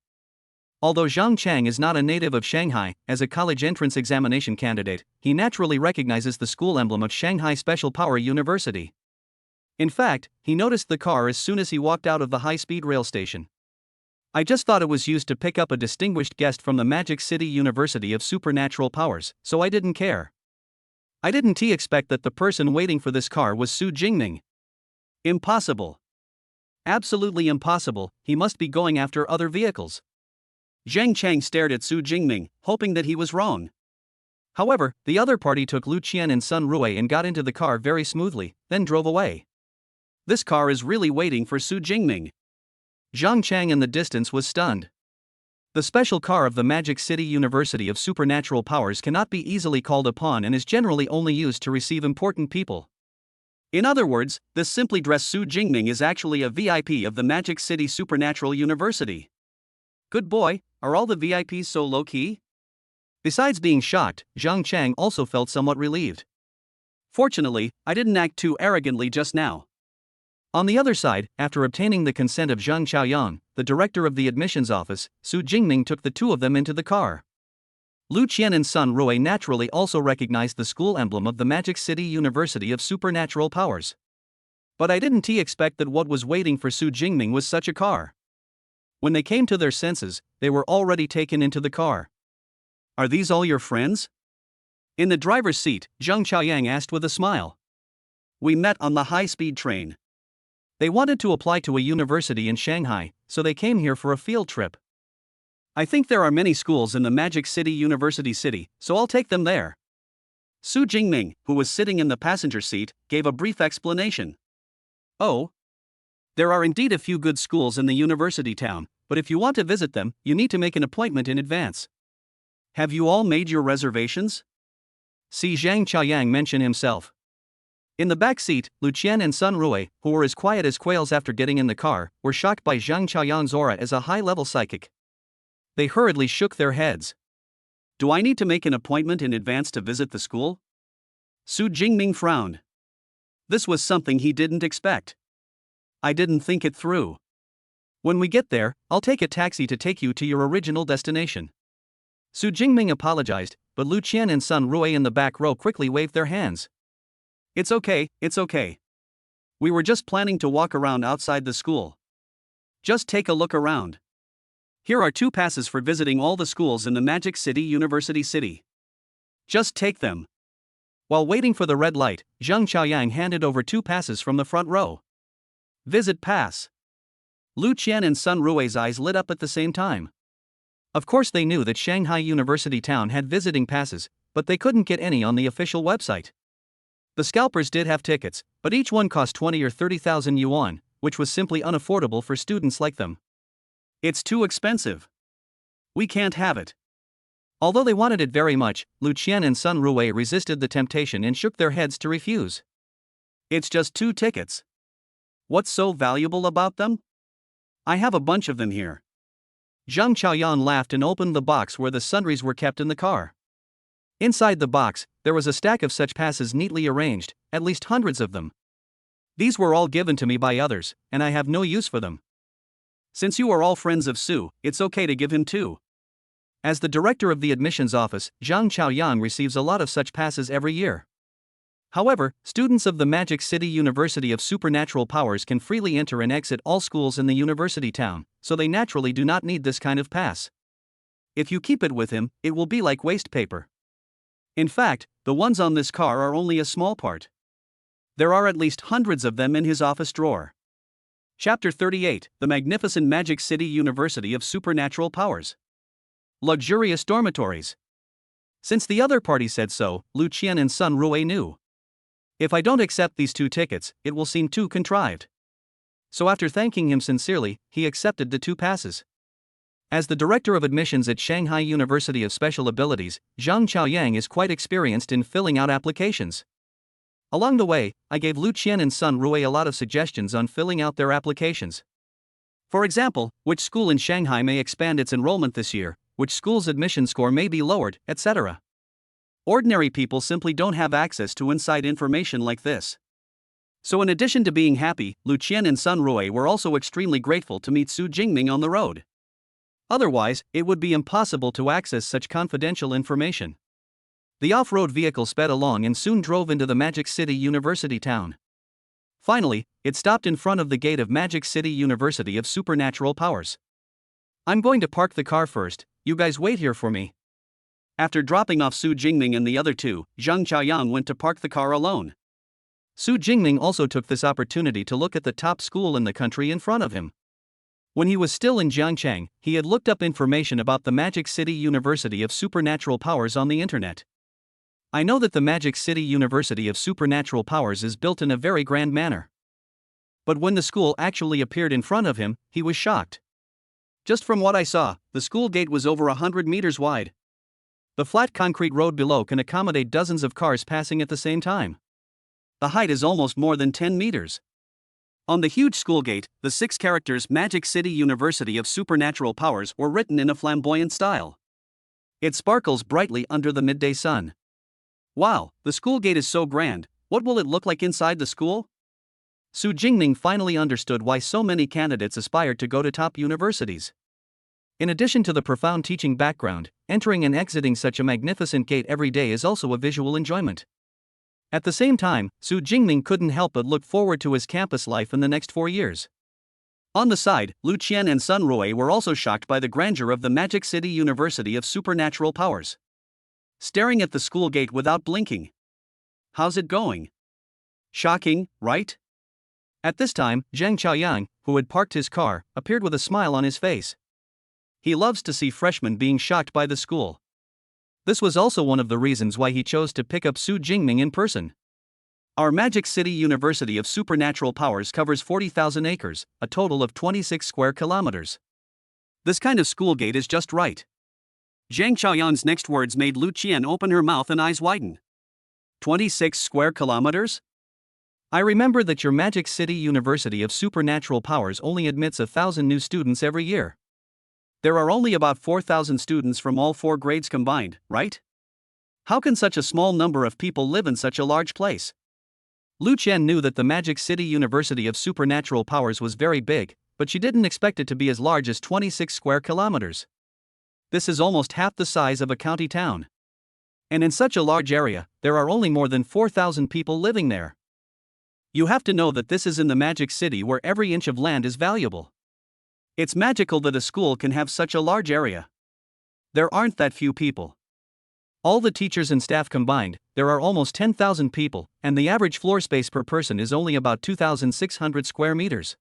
Although Zhang Chang is not a native of Shanghai, as a college entrance examination candidate, he naturally recognizes the school emblem of Shanghai Special Power University. In fact, he noticed the car as soon as he walked out of the high-speed rail station. I just thought it was used to pick up a distinguished guest from the Magic City University of Supernatural Powers, so I didn't care. I didn't expect that the person waiting for this car was Su Jingming. Impossible. Absolutely impossible, he must be going after other vehicles. Zhang Chang stared at Su Jingming, hoping that he was wrong. However, the other party took Lu Qian and Sun Rui and got into the car very smoothly, then drove away. This car is really waiting for Su Jingming. Zhang Chang in the distance was stunned. The special car of the Magic City University of Supernatural Powers cannot be easily called upon and is generally only used to receive important people. In other words, this simply dressed Su Jingming is actually a VIP of the Magic City Supernatural University. Good boy, are all the VIPs so low-key? Besides being shocked, Zhang Chang also felt somewhat relieved. Fortunately, I didn't act too arrogantly just now. On the other side, after obtaining the consent of Zhang Chaoyang, the director of the admissions office, Su Jingming took the two of them into the car. Lu Qian and Sun Rui naturally also recognized the school emblem of the Magic City University of Supernatural Powers. But I didn't expect that what was waiting for Su Jingming was such a car. When they came to their senses, they were already taken into the car. "Are these all your friends?" In the driver's seat, Zhang Chaoyang asked with a smile. "We met on the high-speed train. They wanted to apply to a university in Shanghai, so they came here for a field trip. I think there are many schools in the Magic City University city, so I'll take them there." Su Jingming, who was sitting in the passenger seat, gave a brief explanation. "Oh, there are indeed a few good schools in the university town, but if you want to visit them, you need to make an appointment in advance. Have you all made your reservations?" See Zhang Chaoyang mention himself. In the back seat, Lu Qian and Sun Rui, who were as quiet as quails after getting in the car, were shocked by Zhang Chaoyang's aura as a high-level psychic. They hurriedly shook their heads. "Do I need to make an appointment in advance to visit the school?" Su Jingming frowned. This was something he didn't expect. "I didn't think it through. When we get there, I'll take a taxi to take you to your original destination." Su Jingming apologized, but Lu Qian and Sun Rui in the back row quickly waved their hands. It's okay. We were just planning to walk around outside the school. Just take a look around. Here are 2 passes for visiting all the schools in the Magic City University city. Just take them." While waiting for the red light, Zhang Chaoyang handed over 2 passes from the front row. Visit pass. Lu Qian and Sun Rui's eyes lit up at the same time. Of course they knew that Shanghai University Town had visiting passes, but they couldn't get any on the official website. The scalpers did have tickets, but each one cost 20 or 30,000 yuan, which was simply unaffordable for students like them. "It's too expensive. We can't have it." Although they wanted it very much, Lu Qian and Sun Rui resisted the temptation and shook their heads to refuse. "It's just 2 tickets. What's so valuable about them? I have a bunch of them here." Zhang Chaoyang laughed and opened the box where the sundries were kept in the car. Inside the box, there was a stack of such passes neatly arranged, at least hundreds of them. "These were all given to me by others, and I have no use for them. Since you are all friends of Su, it's okay to give him 2. As the director of the admissions office, Zhang Chaoyang receives a lot of such passes every year. However, students of the Magic City University of Supernatural Powers can freely enter and exit all schools in the university town, so they naturally do not need this kind of pass. If you keep it with him, it will be like waste paper. In fact, the ones on this car are only a small part. There are at least hundreds of them in his office drawer." Chapter 38, The Magnificent Magic City University of Supernatural Powers. Luxurious dormitories. Since the other party said so, Lu Qian and Sun Rui knew. If I don't accept these 2 tickets, it will seem too contrived. So after thanking him sincerely, he accepted the 2 passes. As the director of admissions at Shanghai University of Special Abilities, Zhang Chaoyang is quite experienced in filling out applications. Along the way, I gave Lu Qian and Sun Rui a lot of suggestions on filling out their applications. For example, which school in Shanghai may expand its enrollment this year, which school's admission score may be lowered, etc. Ordinary people simply don't have access to inside information like this. So in addition to being happy, Lu Qian and Sun Rui were also extremely grateful to meet Su Jingming on the road. Otherwise, it would be impossible to access such confidential information. The off-road vehicle sped along and soon drove into the Magic City University town. Finally, it stopped in front of the gate of Magic City University of Supernatural Powers. "I'm going to park the car first, you guys wait here for me." After dropping off Su Jingming and the other 2, Zhang Chaoyang went to park the car alone. Su Jingming also took this opportunity to look at the top school in the country in front of him. When he was still in Jiangchang, he had looked up information about the Magic City University of Supernatural Powers on the internet. I know that the Magic City University of Supernatural Powers is built in a very grand manner. But when the school actually appeared in front of him, he was shocked. Just from what I saw, the school gate was over 100 meters wide. The flat concrete road below can accommodate dozens of cars passing at the same time. The height is almost more than 10 meters. On the huge school gate, the 6 characters Magic City University of Supernatural Powers were written in a flamboyant style. It sparkles brightly under the midday sun. Wow, the school gate is so grand, What will it look like inside the school? Su Jingming finally understood why so many candidates aspired to go to top universities. In addition to the profound teaching background, entering and exiting such a magnificent gate every day is also a visual enjoyment. At the same time, Su Jingming couldn't help but look forward to his campus life in the next 4 years. On the side, Lu Qian and Sun Rui were also shocked by the grandeur of the Magic City University of Supernatural Powers. Staring at the school gate without blinking. How's it going? Shocking, right? At this time, Zhang Chaoyang, who had parked his car, appeared with a smile on his face. He loves to see freshmen being shocked by the school. This was also one of the reasons why he chose to pick up Su Jingming in person. Our Magic City University of Supernatural Powers covers 40,000 acres, a total of 26 square kilometers. This kind of school gate is just right. Zhang Chaoyang's next words made Lu Qian open her mouth and eyes widen. 26 square kilometers? I remember that your Magic City University of Supernatural Powers only admits 1,000 new students every year. There are only about 4,000 students from all 4 grades combined, right? How can such a small number of people live in such a large place? Lu Qian knew that the Magic City University of Supernatural Powers was very big, but she didn't expect it to be as large as 26 square kilometers. This is almost half the size of a county town. And in such a large area, there are only more than 4,000 people living there. You have to know that this is in the Magic City where every inch of land is valuable. It's magical that a school can have such a large area. There aren't that few people. All the teachers and staff combined, there are almost 10,000 people, and the average floor space per person is only about 2,600 square meters.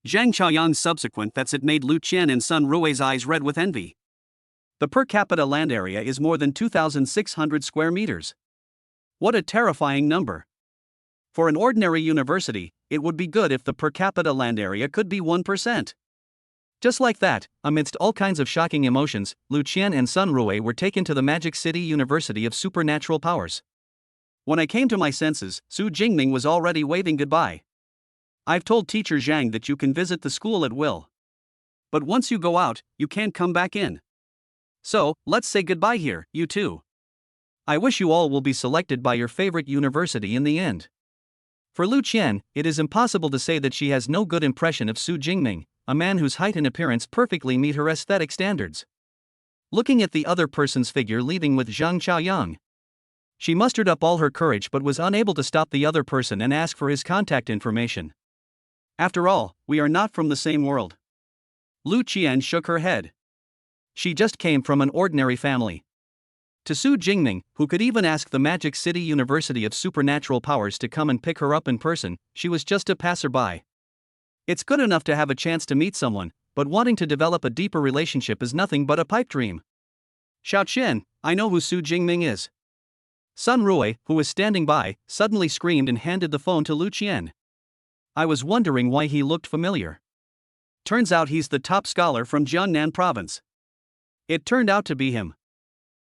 Zhang Chaoyang's subsequent that's it made Lu Qian and Sun Rui's eyes red with envy. The per capita land area is more than 2,600 square meters. What a terrifying number. For an ordinary university, it would be good if the per capita land area could be 1%. Just like that, amidst all kinds of shocking emotions, Lu Qian and Sun Rui were taken to the Magic City University of Supernatural Powers. When I came to my senses, Su Jingming was already waving goodbye. I've told teacher Zhang that you can visit the school at will. But once you go out, you can't come back in. So, let's say goodbye here, you two. I wish you all will be selected by your favorite university in the end. For Lu Qian, it is impossible to say that she has no good impression of Su Jingming, a man whose height and appearance perfectly meet her aesthetic standards. Looking at the other person's figure leaving with Zhang Chaoyang, she mustered up all her courage but was unable to stop the other person and ask for his contact information. After all, we are not from the same world. Lu Qian shook her head. She just came from an ordinary family. To Su Jingming, who could even ask the Magic City University of Supernatural Powers to come and pick her up in person, she was just a passerby. It's good enough to have a chance to meet someone, but wanting to develop a deeper relationship is nothing but a pipe dream. Xiaoqian, I know who Su Jingming is. Sun Rui, who was standing by, suddenly screamed and handed the phone to Lu Qian. I was wondering why he looked familiar. Turns out he's the top scholar from Jiangnan province. It turned out to be him.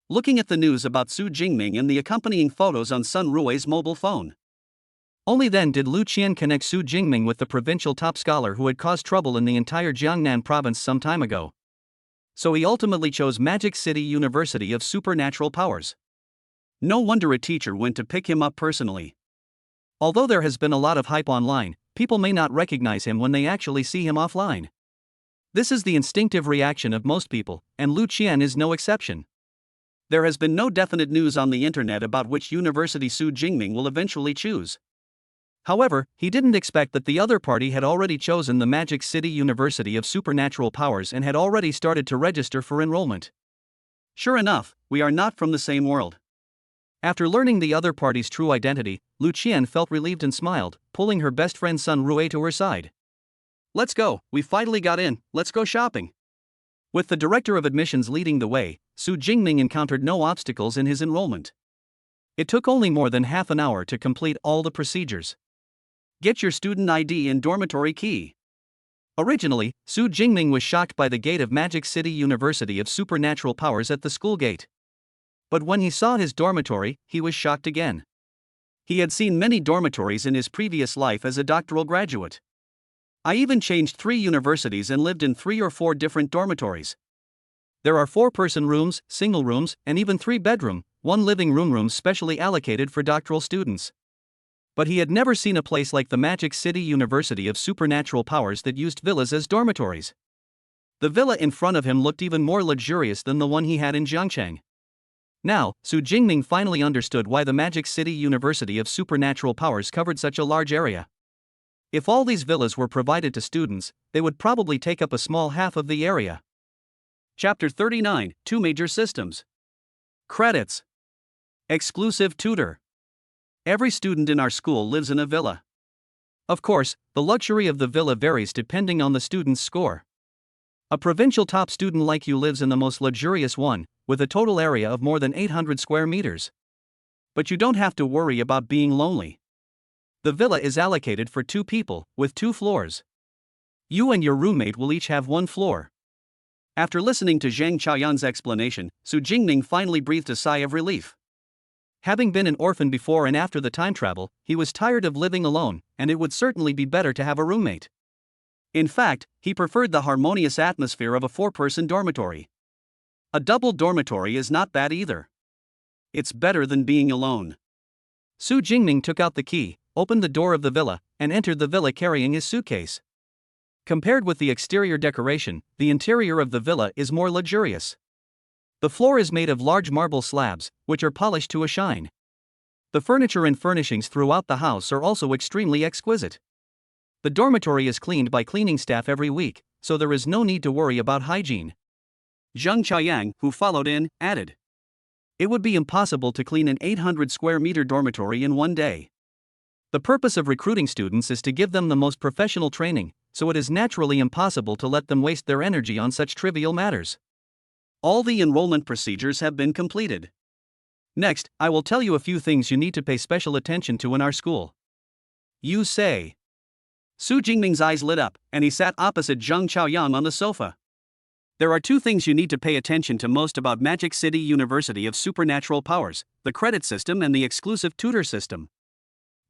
Looking at the news about Su Jingming and the accompanying photos on Sun Rui's mobile phone. Only then did Lu Qian connect Su Jingming with the provincial top scholar who had caused trouble in the entire Jiangnan province some time ago. So he ultimately chose Magic City University of Supernatural Powers. No wonder a teacher went to pick him up personally. Although there has been a lot of hype online, people may not recognize him when they actually see him offline. This is the instinctive reaction of most people, and Lu Qian is no exception. There has been no definite news on the internet about which university Su Jingming will eventually choose. However, he didn't expect that the other party had already chosen the Magic City University of Supernatural Powers and had already started to register for enrollment. Sure enough, we are not from the same world. After learning the other party's true identity, Lu Qian felt relieved and smiled, pulling her best friend Sun Rui to her side. Let's go, we finally got in, let's go shopping. With the director of admissions leading the way, Su Jingming encountered no obstacles in his enrollment. It took only more than half an hour to complete all the procedures. Get your student ID and dormitory key. Originally, Su Jingming was shocked by the gate of Magic City University of Supernatural Powers at the school gate. But when he saw his dormitory, he was shocked again. He had seen many dormitories in his previous life as a doctoral graduate. I even changed 3 universities and lived in 3 or 4 different dormitories. There are 4-person rooms, single rooms, and even 3 bedroom, 1 living room rooms specially allocated for doctoral students. But he had never seen a place like the Magic City University of Supernatural Powers that used villas as dormitories. The villa in front of him looked even more luxurious than the one he had in Jiangcheng. Now, Su Jingming finally understood why the Magic City University of Supernatural Powers covered such a large area. If all these villas were provided to students, they would probably take up a small half of the area. Chapter 39, Two Major Systems. Credits. Exclusive tutor. Every student in our school lives in a villa. Of course, the luxury of the villa varies depending on the student's score. A provincial top student like you lives in the most luxurious one, with a total area of more than 800 square meters. But you don't have to worry about being lonely. The villa is allocated for 2 people, with 2 floors. You and your roommate will each have 1 floor. After listening to Zhang Chaoyan's explanation, Su Jingming finally breathed a sigh of relief. Having been an orphan before and after the time travel, he was tired of living alone, and it would certainly be better to have a roommate. In fact, he preferred the harmonious atmosphere of a 4-person dormitory. A double dormitory is not bad either. It's better than being alone. Su Jingming took out the key, opened the door of the villa, and entered the villa carrying his suitcase. Compared with the exterior decoration, the interior of the villa is more luxurious. The floor is made of large marble slabs, which are polished to a shine. The furniture and furnishings throughout the house are also extremely exquisite. The dormitory is cleaned by cleaning staff every week, so there is no need to worry about hygiene. Zhang Chaoyang, who followed in, added. It would be impossible to clean an 800 square meter dormitory in one day. The purpose of recruiting students is to give them the most professional training, so it is naturally impossible to let them waste their energy on such trivial matters. All the enrollment procedures have been completed. Next, I will tell you a few things you need to pay special attention to in our school. You say. Su Jingming's eyes lit up, and he sat opposite Zhang Chaoyang on the sofa. There are 2 things you need to pay attention to most about Magic City University of Supernatural Powers, the credit system and the exclusive tutor system.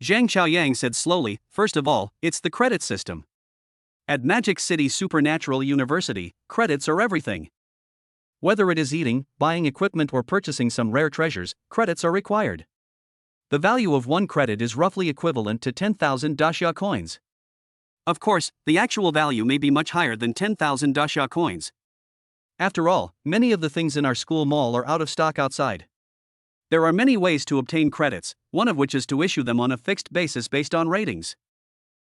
Zhang Chaoyang said slowly, first of all, it's the credit system. At Magic City Supernatural University, credits are everything. Whether it is eating, buying equipment or purchasing some rare treasures, credits are required. The value of 1 credit is roughly equivalent to 10,000 daxia coins. Of course, the actual value may be much higher than 10,000 daxia coins. After all, many of the things in our school mall are out of stock outside. There are many ways to obtain credits, one of which is to issue them on a fixed basis based on ratings.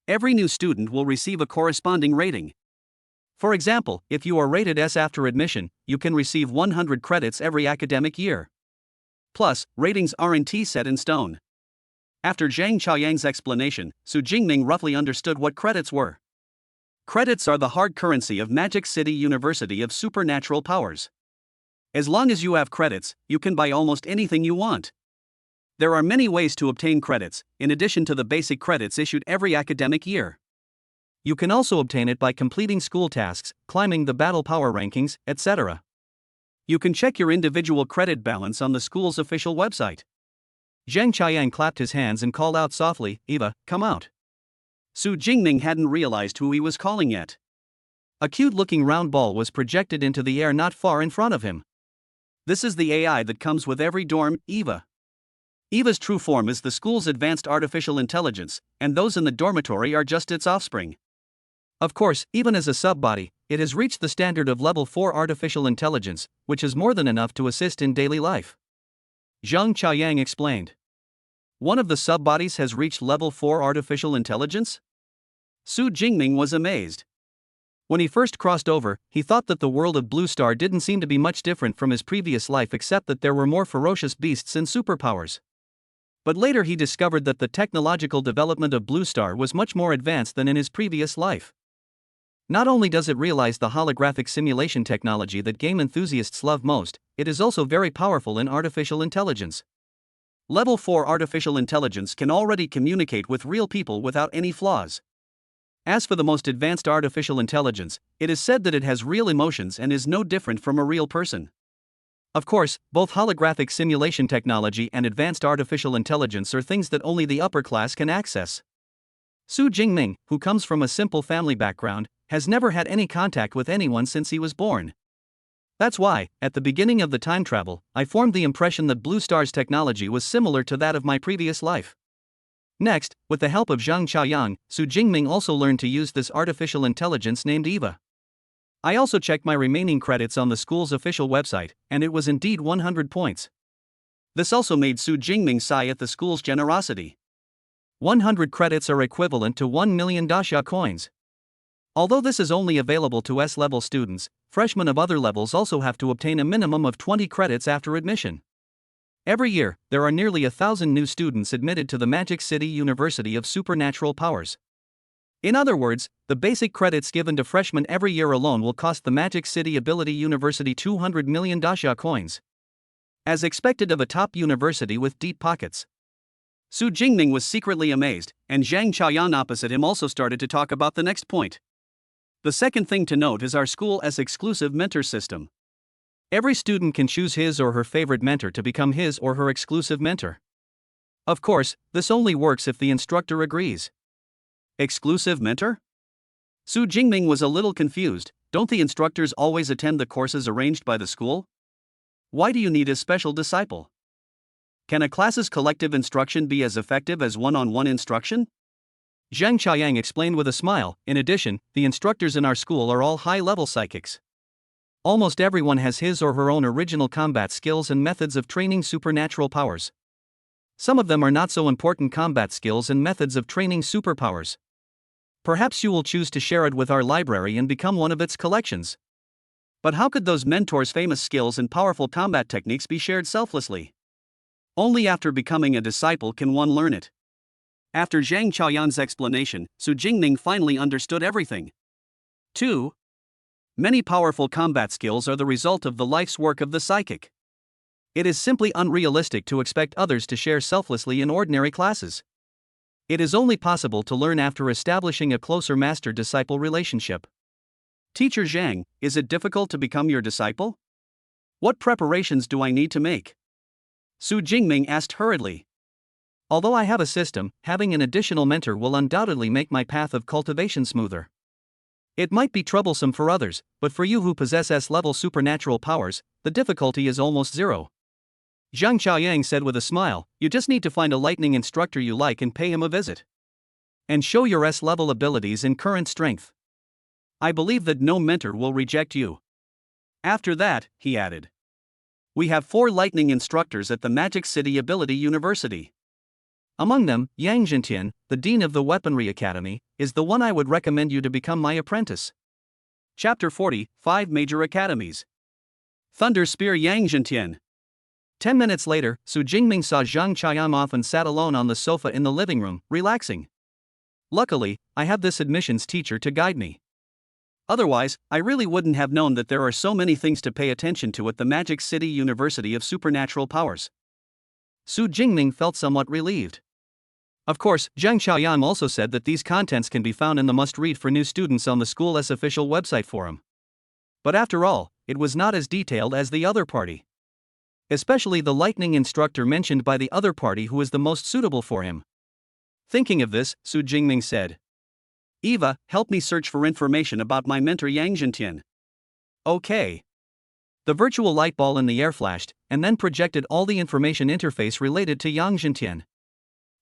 Every new student will receive a corresponding rating. For example, if you are rated S after admission, you can receive 100 credits every academic year. Plus, ratings aren't set in stone. After Zhang Chaoyang's explanation, Su Jingming roughly understood what credits were. Credits are the hard currency of Magic City University of Supernatural Powers. As long as you have credits, you can buy almost anything you want. There are many ways to obtain credits, in addition to the basic credits issued every academic year. You can also obtain it by completing school tasks, climbing the battle power rankings, etc. You can check your individual credit balance on the school's official website. Zhang Chaoyang clapped his hands and called out softly, Eva, come out. Su Jingming hadn't realized who he was calling yet. A cute-looking round ball was projected into the air not far in front of him. This is the AI that comes with every dorm, Eva. Eva's true form is the school's advanced artificial intelligence, and those in the dormitory are just its offspring. Of course, even as a sub-body, it has reached the standard of level 4 artificial intelligence, which is more than enough to assist in daily life. Zhang Chaoyang explained. One of the sub-bodies has reached level 4 artificial intelligence? Su Jingming was amazed. When he first crossed over, he thought that the world of Blue Star didn't seem to be much different from his previous life except that there were more ferocious beasts and superpowers. But later he discovered that the technological development of Blue Star was much more advanced than in his previous life. Not only does it realize the holographic simulation technology that game enthusiasts love most, it is also very powerful in artificial intelligence. Level 4 artificial intelligence can already communicate with real people without any flaws. As for the most advanced artificial intelligence, it is said that it has real emotions and is no different from a real person. Of course, both holographic simulation technology and advanced artificial intelligence are things that only the upper class can access. Su Jingming, who comes from a simple family background, has never had any contact with anyone since he was born. That's why, at the beginning of the time travel, I formed the impression that Blue Star's technology was similar to that of my previous life. Next, with the help of Zhang Chaoyang, Su Jingming also learned to use this artificial intelligence named Eva. I also checked my remaining credits on the school's official website, and it was indeed 100 points. This also made Su Jingming sigh at the school's generosity. 100 credits are equivalent to 1 million daxia coins. Although this is only available to S-level students, freshmen of other levels also have to obtain a minimum of 20 credits after admission. Every year, there are nearly 1,000 new students admitted to the Magic City University of Supernatural Powers. In other words, the basic credits given to freshmen every year alone will cost the Magic City Ability University 200 million daxia coins. As expected of a top university with deep pockets. Su Jingming was secretly amazed, and Zhang Chaoyan opposite him also started to talk about the next point. The second thing to note is our school's exclusive mentor system. Every student can choose his or her favorite mentor to become his or her exclusive mentor. Of course, this only works if the instructor agrees. Exclusive mentor? Su Jingming was a little confused. Don't the instructors always attend the courses arranged by the school? Why do you need a special disciple? Can a class's collective instruction be as effective as one-on-one instruction? Zhang Chaoyang explained with a smile. In addition, the instructors in our school are all high-level psychics. Almost everyone has his or her own original combat skills and methods of training supernatural powers. Some of them are not so important combat skills and methods of training superpowers. Perhaps you will choose to share it with our library and become one of its collections. But how could those mentors' famous skills and powerful combat techniques be shared selflessly? Only after becoming a disciple can one learn it. After Zhang Chaoyan's explanation, Su Jingming finally understood everything. 2. Many powerful combat skills are the result of the life's work of the psychic. It is simply unrealistic to expect others to share selflessly in ordinary classes. It is only possible to learn after establishing a closer master-disciple relationship. Teacher Zhang, is it difficult to become your disciple? What preparations do I need to make? Su Jingming asked hurriedly. Although I have a system, having an additional mentor will undoubtedly make my path of cultivation smoother. It might be troublesome for others, but for you who possess S-level supernatural powers, the difficulty is almost zero. Zhang Chaoyang said with a smile, you just need to find a lightning instructor you like and pay him a visit. And show your S-level abilities and current strength. I believe that no mentor will reject you. After that, he added. We have 4 lightning instructors at the Magic City Ability University. Among them, Yang Zhentian, the Dean of the Weaponry Academy, is the one I would recommend you to become my apprentice. Chapter 40, 5 Major Academies. Thunder Spear Yang Zhentian. 10 minutes later, Su Jingming saw Zhang Chaoyan off and sat alone on the sofa in the living room, relaxing. Luckily, I have this admissions teacher to guide me. Otherwise, I really wouldn't have known that there are so many things to pay attention to at the Magic City University of Supernatural Powers. Su Jingming felt somewhat relieved. Of course, Zhang Chaoyan also said that these contents can be found in the must-read for new students on the school's official website forum. But after all, it was not as detailed as the other party. Especially the lightning instructor mentioned by the other party who is the most suitable for him. Thinking of this, Su Jingming said. Eva, help me search for information about my mentor Yang Zhentian. Okay. The virtual light ball in the air flashed, and then projected all the information interface related to Yang Zhentian.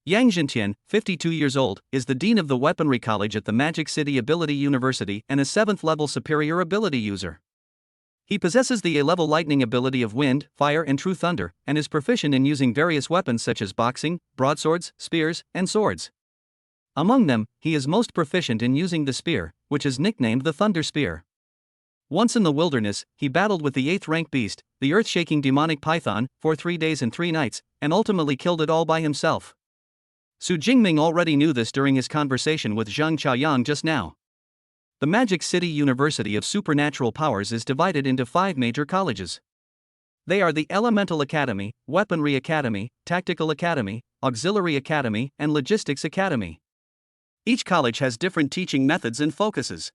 Yang Zhentian, 52 years old, is the Dean of the Weaponry College at the Magic City Ability University and a 7th-level superior ability user. He possesses the A-level lightning ability of Wind, Fire and True Thunder, and is proficient in using various weapons such as boxing, broadswords, spears, and swords. Among them, he is most proficient in using the spear, which is nicknamed the Thunder Spear. Once in the wilderness, he battled with the 8th-rank beast, the earth-shaking demonic python, for 3 days and 3 nights, and ultimately killed it all by himself. Su Jingming already knew this during his conversation with Zhang Chaoyan just now. The Magic City University of Supernatural Powers is divided into 5 major colleges. They are the Elemental Academy, Weaponry Academy, Tactical Academy, Auxiliary Academy, and Logistics Academy. Each college has different teaching methods and focuses.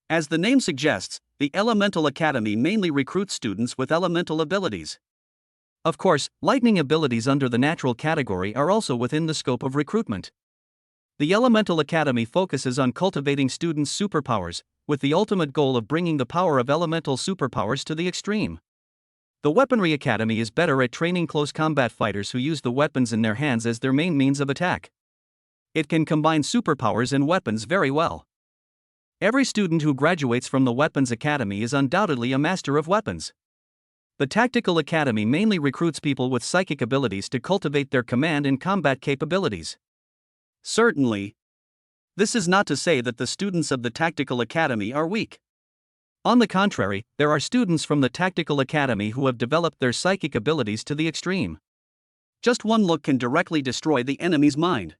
As the name suggests, the Elemental Academy mainly recruits students with elemental abilities. Of course, lightning abilities under the natural category are also within the scope of recruitment. The Elemental Academy focuses on cultivating students' superpowers, with the ultimate goal of bringing the power of elemental superpowers to the extreme. The Weaponry Academy is better at training close combat fighters who use the weapons in their hands as their main means of attack. It can combine superpowers and weapons very well. Every student who graduates from the Weapons Academy is undoubtedly a master of weapons. The Tactical Academy mainly recruits people with psychic abilities to cultivate their command and combat capabilities. Certainly, this is not to say that the students of the Tactical Academy are weak. On the contrary, there are students from the Tactical Academy who have developed their psychic abilities to the extreme. Just one look can directly destroy the enemy's mind,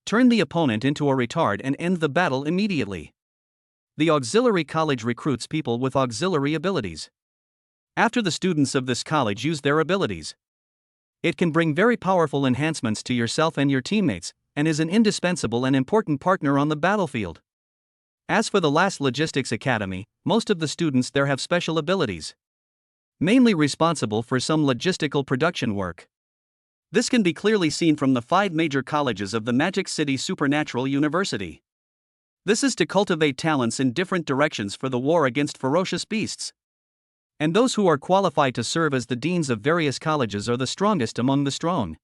turn the opponent into a retard, and end the battle immediately. The auxiliary college recruits people with auxiliary abilities. After the students of this college use their abilities, it can bring very powerful enhancements to yourself and your teammates, and is an indispensable and important partner on the battlefield. As for the last Logistics Academy, most of the students there have special abilities, mainly responsible for some logistical production work. This can be clearly seen from the 5 major colleges of the Magic City Supernatural University. This is to cultivate talents in different directions for the war against ferocious beasts. And those who are qualified to serve as the deans of various colleges are the strongest among the strong.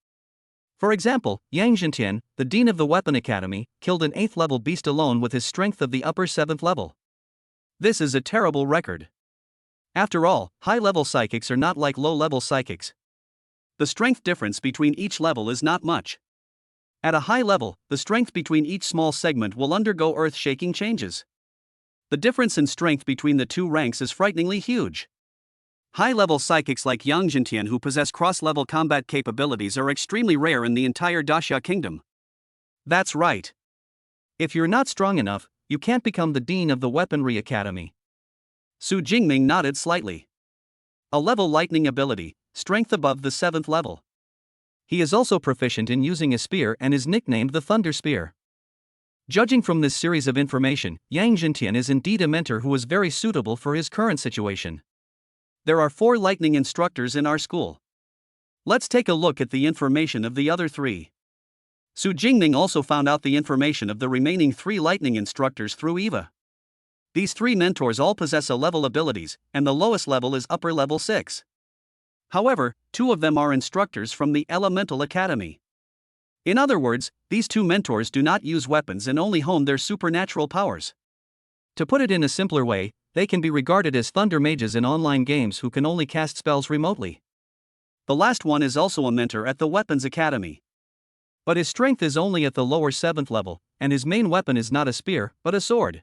For example, Yang Zhentian, the dean of the Weapon Academy, killed an 8th level beast alone with his strength of the upper 7th level. This is a terrible record. After all, high-level psychics are not like low-level psychics. The strength difference between each level is not much. At a high level, the strength between each small segment will undergo earth-shaking changes. The difference in strength between the 2 ranks is frighteningly huge. High-level psychics like Yang Zhentian who possess cross-level combat capabilities are extremely rare in the entire Daxia Kingdom. That's right. If you're not strong enough, you can't become the dean of the Weaponry Academy. Su Jingming nodded slightly. A level lightning ability, strength above the 7th level. He is also proficient in using a spear and is nicknamed the Thunder Spear. Judging from this series of information, Yang Zhentian is indeed a mentor who is very suitable for his current situation. There are 4 lightning instructors in our school. Let's take a look at the information of the other 3. Su Jingming also found out the information of the remaining 3 lightning instructors through Eva. These 3 mentors all possess a level abilities, and the lowest level is upper level 6. However, 2 of them are instructors from the Elemental Academy. In other words, these 2 mentors do not use weapons and only hone their supernatural powers. To put it in a simpler way, they can be regarded as thunder mages in online games who can only cast spells remotely. The last one is also a mentor at the Weapons Academy. But his strength is only at the lower 7th level, and his main weapon is not a spear, but a sword.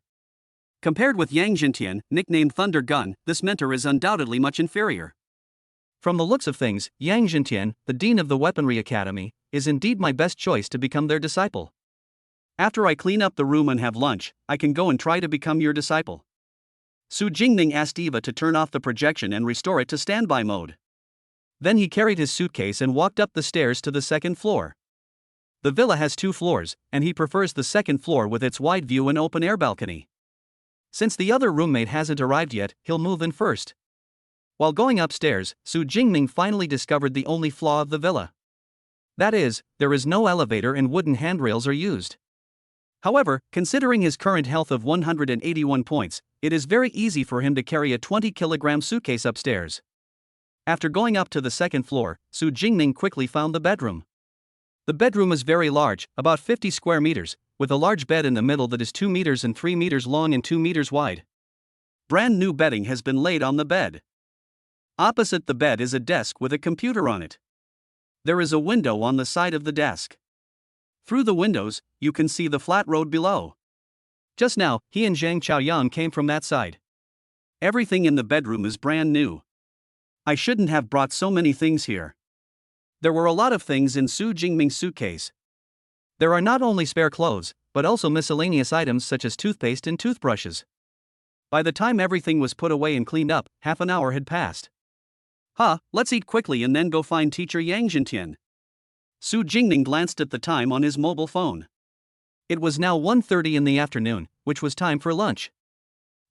Compared with Yang Zhentian, nicknamed Thunder Gun, this mentor is undoubtedly much inferior. From the looks of things, Yang Zhentian, the dean of the Weaponry Academy, is indeed my best choice to become their disciple. After I clean up the room and have lunch, I can go and try to become your disciple. Su Jingming asked Eva to turn off the projection and restore it to standby mode. Then he carried his suitcase and walked up the stairs to the 2nd floor. The villa has 2 floors, and he prefers the 2nd floor with its wide view and open-air balcony. Since the other roommate hasn't arrived yet, he'll move in first. While going upstairs, Su Jingming finally discovered the only flaw of the villa. That is, there is no elevator and wooden handrails are used. However, considering his current health of 181 points, it is very easy for him to carry a 20-kilogram suitcase upstairs. After going up to the 2nd floor, Su Jingming quickly found the bedroom. The bedroom is very large, about 50 square meters, with a large bed in the middle that is 2 meters and 3 meters long and 2 meters wide. Brand new bedding has been laid on the bed. Opposite the bed is a desk with a computer on it. There is a window on the side of the desk. Through the windows, you can see the flat road below. Just now, he and Zhang Chaoyang came from that side. Everything in the bedroom is brand new. I shouldn't have brought so many things here. There were a lot of things in Su Jingming's suitcase. There are not only spare clothes, but also miscellaneous items such as toothpaste and toothbrushes. By the time everything was put away and cleaned up, half an hour had passed. Let's eat quickly and then go find teacher Yang Zhentian. Su Jingming glanced at the time on his mobile phone. It was now 1:30 in the afternoon, which was time for lunch.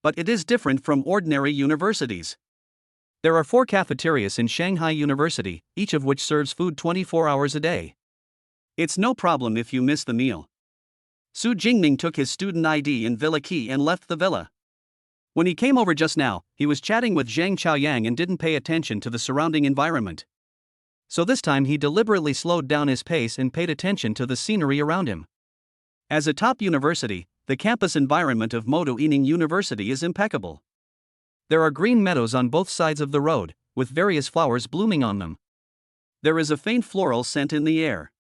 But it is different from ordinary universities. There are 4 cafeterias in Shanghai University, each of which serves food 24 hours a day. It's no problem if you miss the meal. Su Jingming took his student ID and villa key and left the villa. When he came over just now, he was chatting with Zhang Chaoyang and didn't pay attention to the surrounding environment. So this time he deliberately slowed down his pace and paid attention to the scenery around him. As a top university, the campus environment of Modo Ining University is impeccable. There are green meadows on both sides of the road, with various flowers blooming on them. There is a faint floral scent in the air.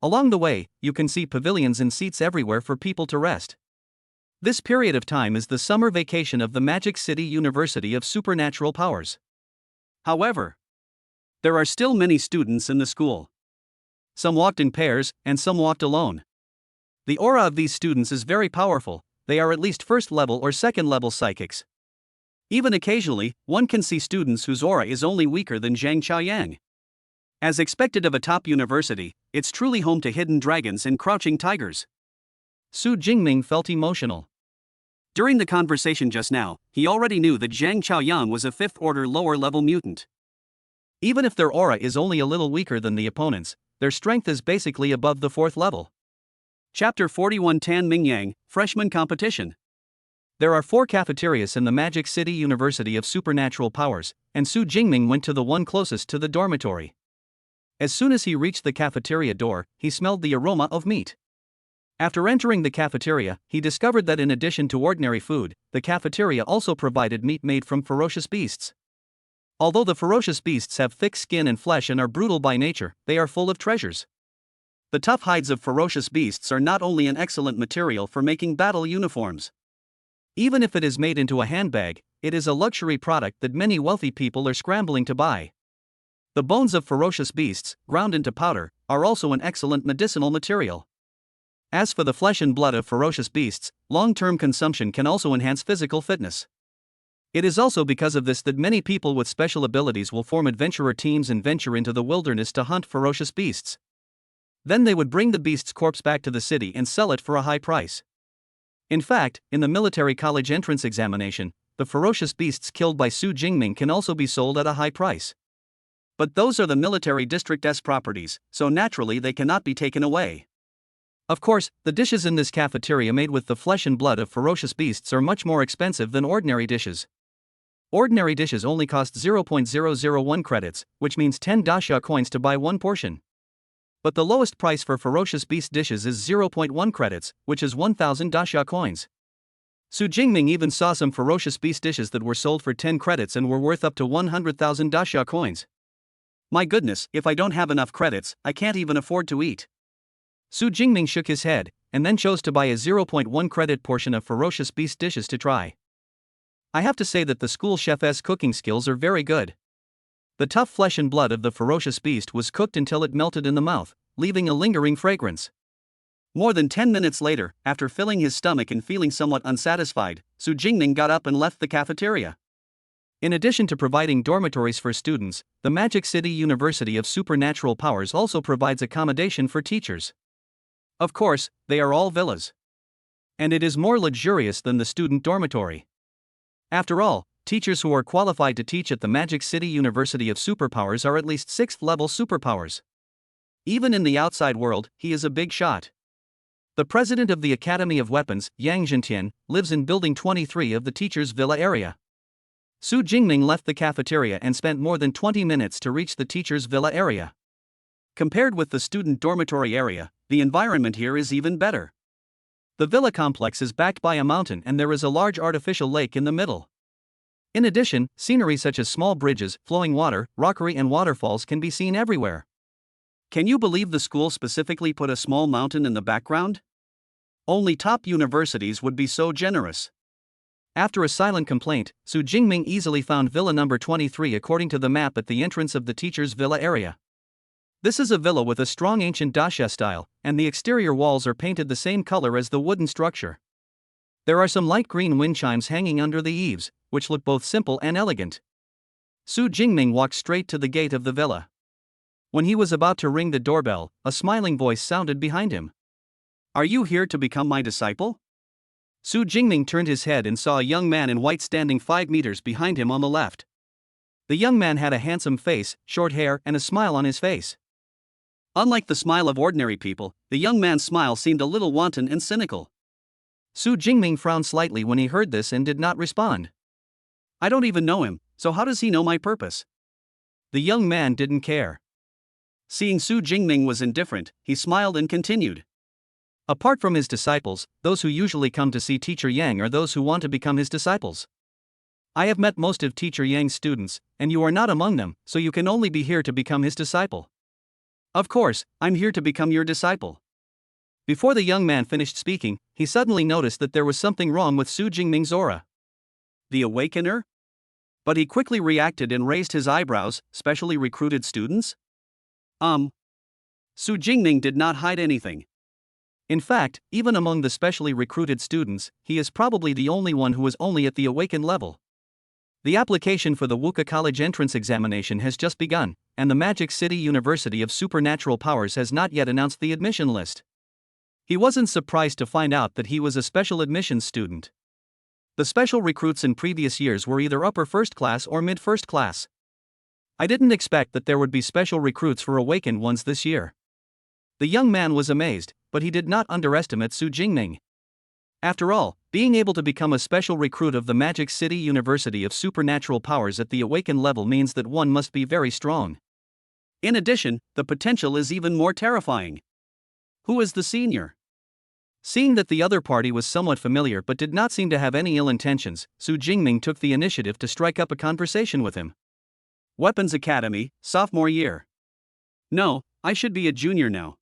Along the way, you can see pavilions and seats everywhere for people to rest. This period of time is the summer vacation of the Magic City University of Supernatural Powers. However, there are still many students in the school. Some walked in pairs, and some walked alone. The aura of these students is very powerful. They are at least first level or second level psychics. Even occasionally, one can see students whose aura is only weaker than Zhang Chaoyang. As expected of a top university, it's truly home to hidden dragons and crouching tigers. Su Jingming felt emotional. During the conversation just now, he already knew that Zhang Chaoyang was a fifth-order lower-level mutant. Even if their aura is only a little weaker than the opponents, their strength is basically above the fourth level. Chapter 41 Tan Mingyang, Freshman Competition. There are 4 cafeterias in the Magic City University of Supernatural Powers, and Su Jingming went to the one closest to the dormitory. As soon as he reached the cafeteria door, he smelled the aroma of meat. After entering the cafeteria, he discovered that in addition to ordinary food, the cafeteria also provided meat made from ferocious beasts. Although the ferocious beasts have thick skin and flesh and are brutal by nature, they are full of treasures. The tough hides of ferocious beasts are not only an excellent material for making battle uniforms. Even if it is made into a handbag, it is a luxury product that many wealthy people are scrambling to buy. The bones of ferocious beasts, ground into powder, are also an excellent medicinal material. As for the flesh and blood of ferocious beasts, long-term consumption can also enhance physical fitness. It is also because of this that many people with special abilities will form adventurer teams and venture into the wilderness to hunt ferocious beasts. Then they would bring the beast's corpse back to the city and sell it for a high price. In fact, in the military college entrance examination, the ferocious beasts killed by Su Jingming can also be sold at a high price. But those are the military district's properties, so naturally they cannot be taken away. Of course, the dishes in this cafeteria made with the flesh and blood of ferocious beasts are much more expensive than ordinary dishes. Ordinary dishes only cost 0.001 credits, which means 10 dasha coins to buy one portion. But the lowest price for ferocious beast dishes is 0.1 credits, which is 1,000 dasha coins. Su Jingming even saw some ferocious beast dishes that were sold for 10 credits and were worth up to 100,000 dasha coins. My goodness, if I don't have enough credits, I can't even afford to eat. Su Jingming shook his head, and then chose to buy a 0.1 credit portion of ferocious beast dishes to try. I have to say that the school chef's cooking skills are very good. The tough flesh and blood of the ferocious beast was cooked until it melted in the mouth, leaving a lingering fragrance. More than 10 minutes later, after filling his stomach and feeling somewhat unsatisfied, Su Jingming got up and left the cafeteria. In addition to providing dormitories for students, the Magic City University of Supernatural Powers also provides accommodation for teachers. Of course, they are all villas. And it is more luxurious than the student dormitory. After all, teachers who are qualified to teach at the Magic City University of Superpowers are at least 6th level superpowers. Even in the outside world, he is a big shot. The president of the Academy of Weapons, Yang Zhentian, lives in Building 23 of the teacher's villa area. Su Jingming left the cafeteria and spent more than 20 minutes to reach the teacher's villa area. Compared with the student dormitory area, the environment here is even better. The villa complex is backed by a mountain and there is a large artificial lake in the middle. In addition, scenery such as small bridges, flowing water, rockery and waterfalls can be seen everywhere. Can you believe the school specifically put a small mountain in the background? Only top universities would be so generous. After a silent complaint, Su Jingming easily found villa number 23 according to the map at the entrance of the teacher's villa area. This is a villa with a strong ancient dacha style, and the exterior walls are painted the same color as the wooden structure. There are some light green wind chimes hanging under the eaves, which look both simple and elegant. Su Jingming walked straight to the gate of the villa. When he was about to ring the doorbell, a smiling voice sounded behind him. "Are you here to become my disciple?" Su Jingming turned his head and saw a young man in white standing 5 meters behind him on the left. The young man had a handsome face, short hair, and a smile on his face. Unlike the smile of ordinary people, the young man's smile seemed a little wanton and cynical. Su Jingming frowned slightly when he heard this and did not respond. "I don't even know him, so how does he know my purpose?" The young man didn't care. Seeing Su Jingming was indifferent, he smiled and continued. Apart from his disciples, those who usually come to see Teacher Yang are those who want to become his disciples. I have met most of Teacher Yang's students, and you are not among them, so you can only be here to become his disciple. Of course, I'm here to become your disciple. Before the young man finished speaking, he suddenly noticed that there was something wrong with Su Jingming's aura. The awakener? But he quickly reacted and raised his eyebrows. Specially recruited students? Su Jingming did not hide anything. In fact, even among the specially recruited students, he is probably the only one who is only at the awakened level. The application for the Wuka College entrance examination has just begun, and the Magic City University of Supernatural Powers has not yet announced the admission list. He wasn't surprised to find out that he was a special admissions student. The special recruits in previous years were either upper first class or mid first class. I didn't expect that there would be special recruits for awakened ones this year. The young man was amazed, but he did not underestimate Su Jingming. After all, being able to become a special recruit of the Magic City University of Supernatural Powers at the awakened level means that one must be very strong. In addition, the potential is even more terrifying. Who is the senior? Seeing that the other party was somewhat familiar but did not seem to have any ill intentions, Su Jingming took the initiative to strike up a conversation with him. Weapons Academy, sophomore year. No, I should be a junior now.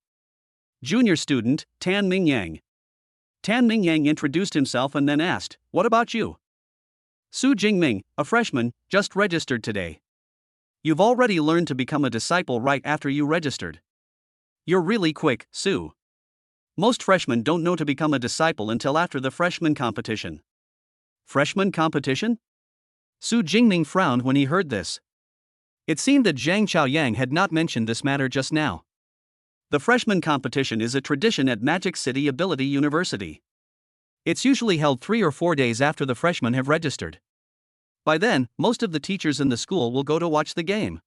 Junior student, Tan Mingyang. Tan Mingyang introduced himself and then asked, "What about you?" Su Jingming, a freshman, just registered today. You've already learned to become a disciple right after you registered. You're really quick, Su. Most freshmen don't know to become a disciple until after the freshman competition. Freshman competition? Su Jingming frowned when he heard this. It seemed that Zhang Chaoyang had not mentioned this matter just now. The freshman competition is a tradition at Magic City Ability University. It's usually held 3 or 4 days after the freshmen have registered. By then, most of the teachers in the school will go to watch the game.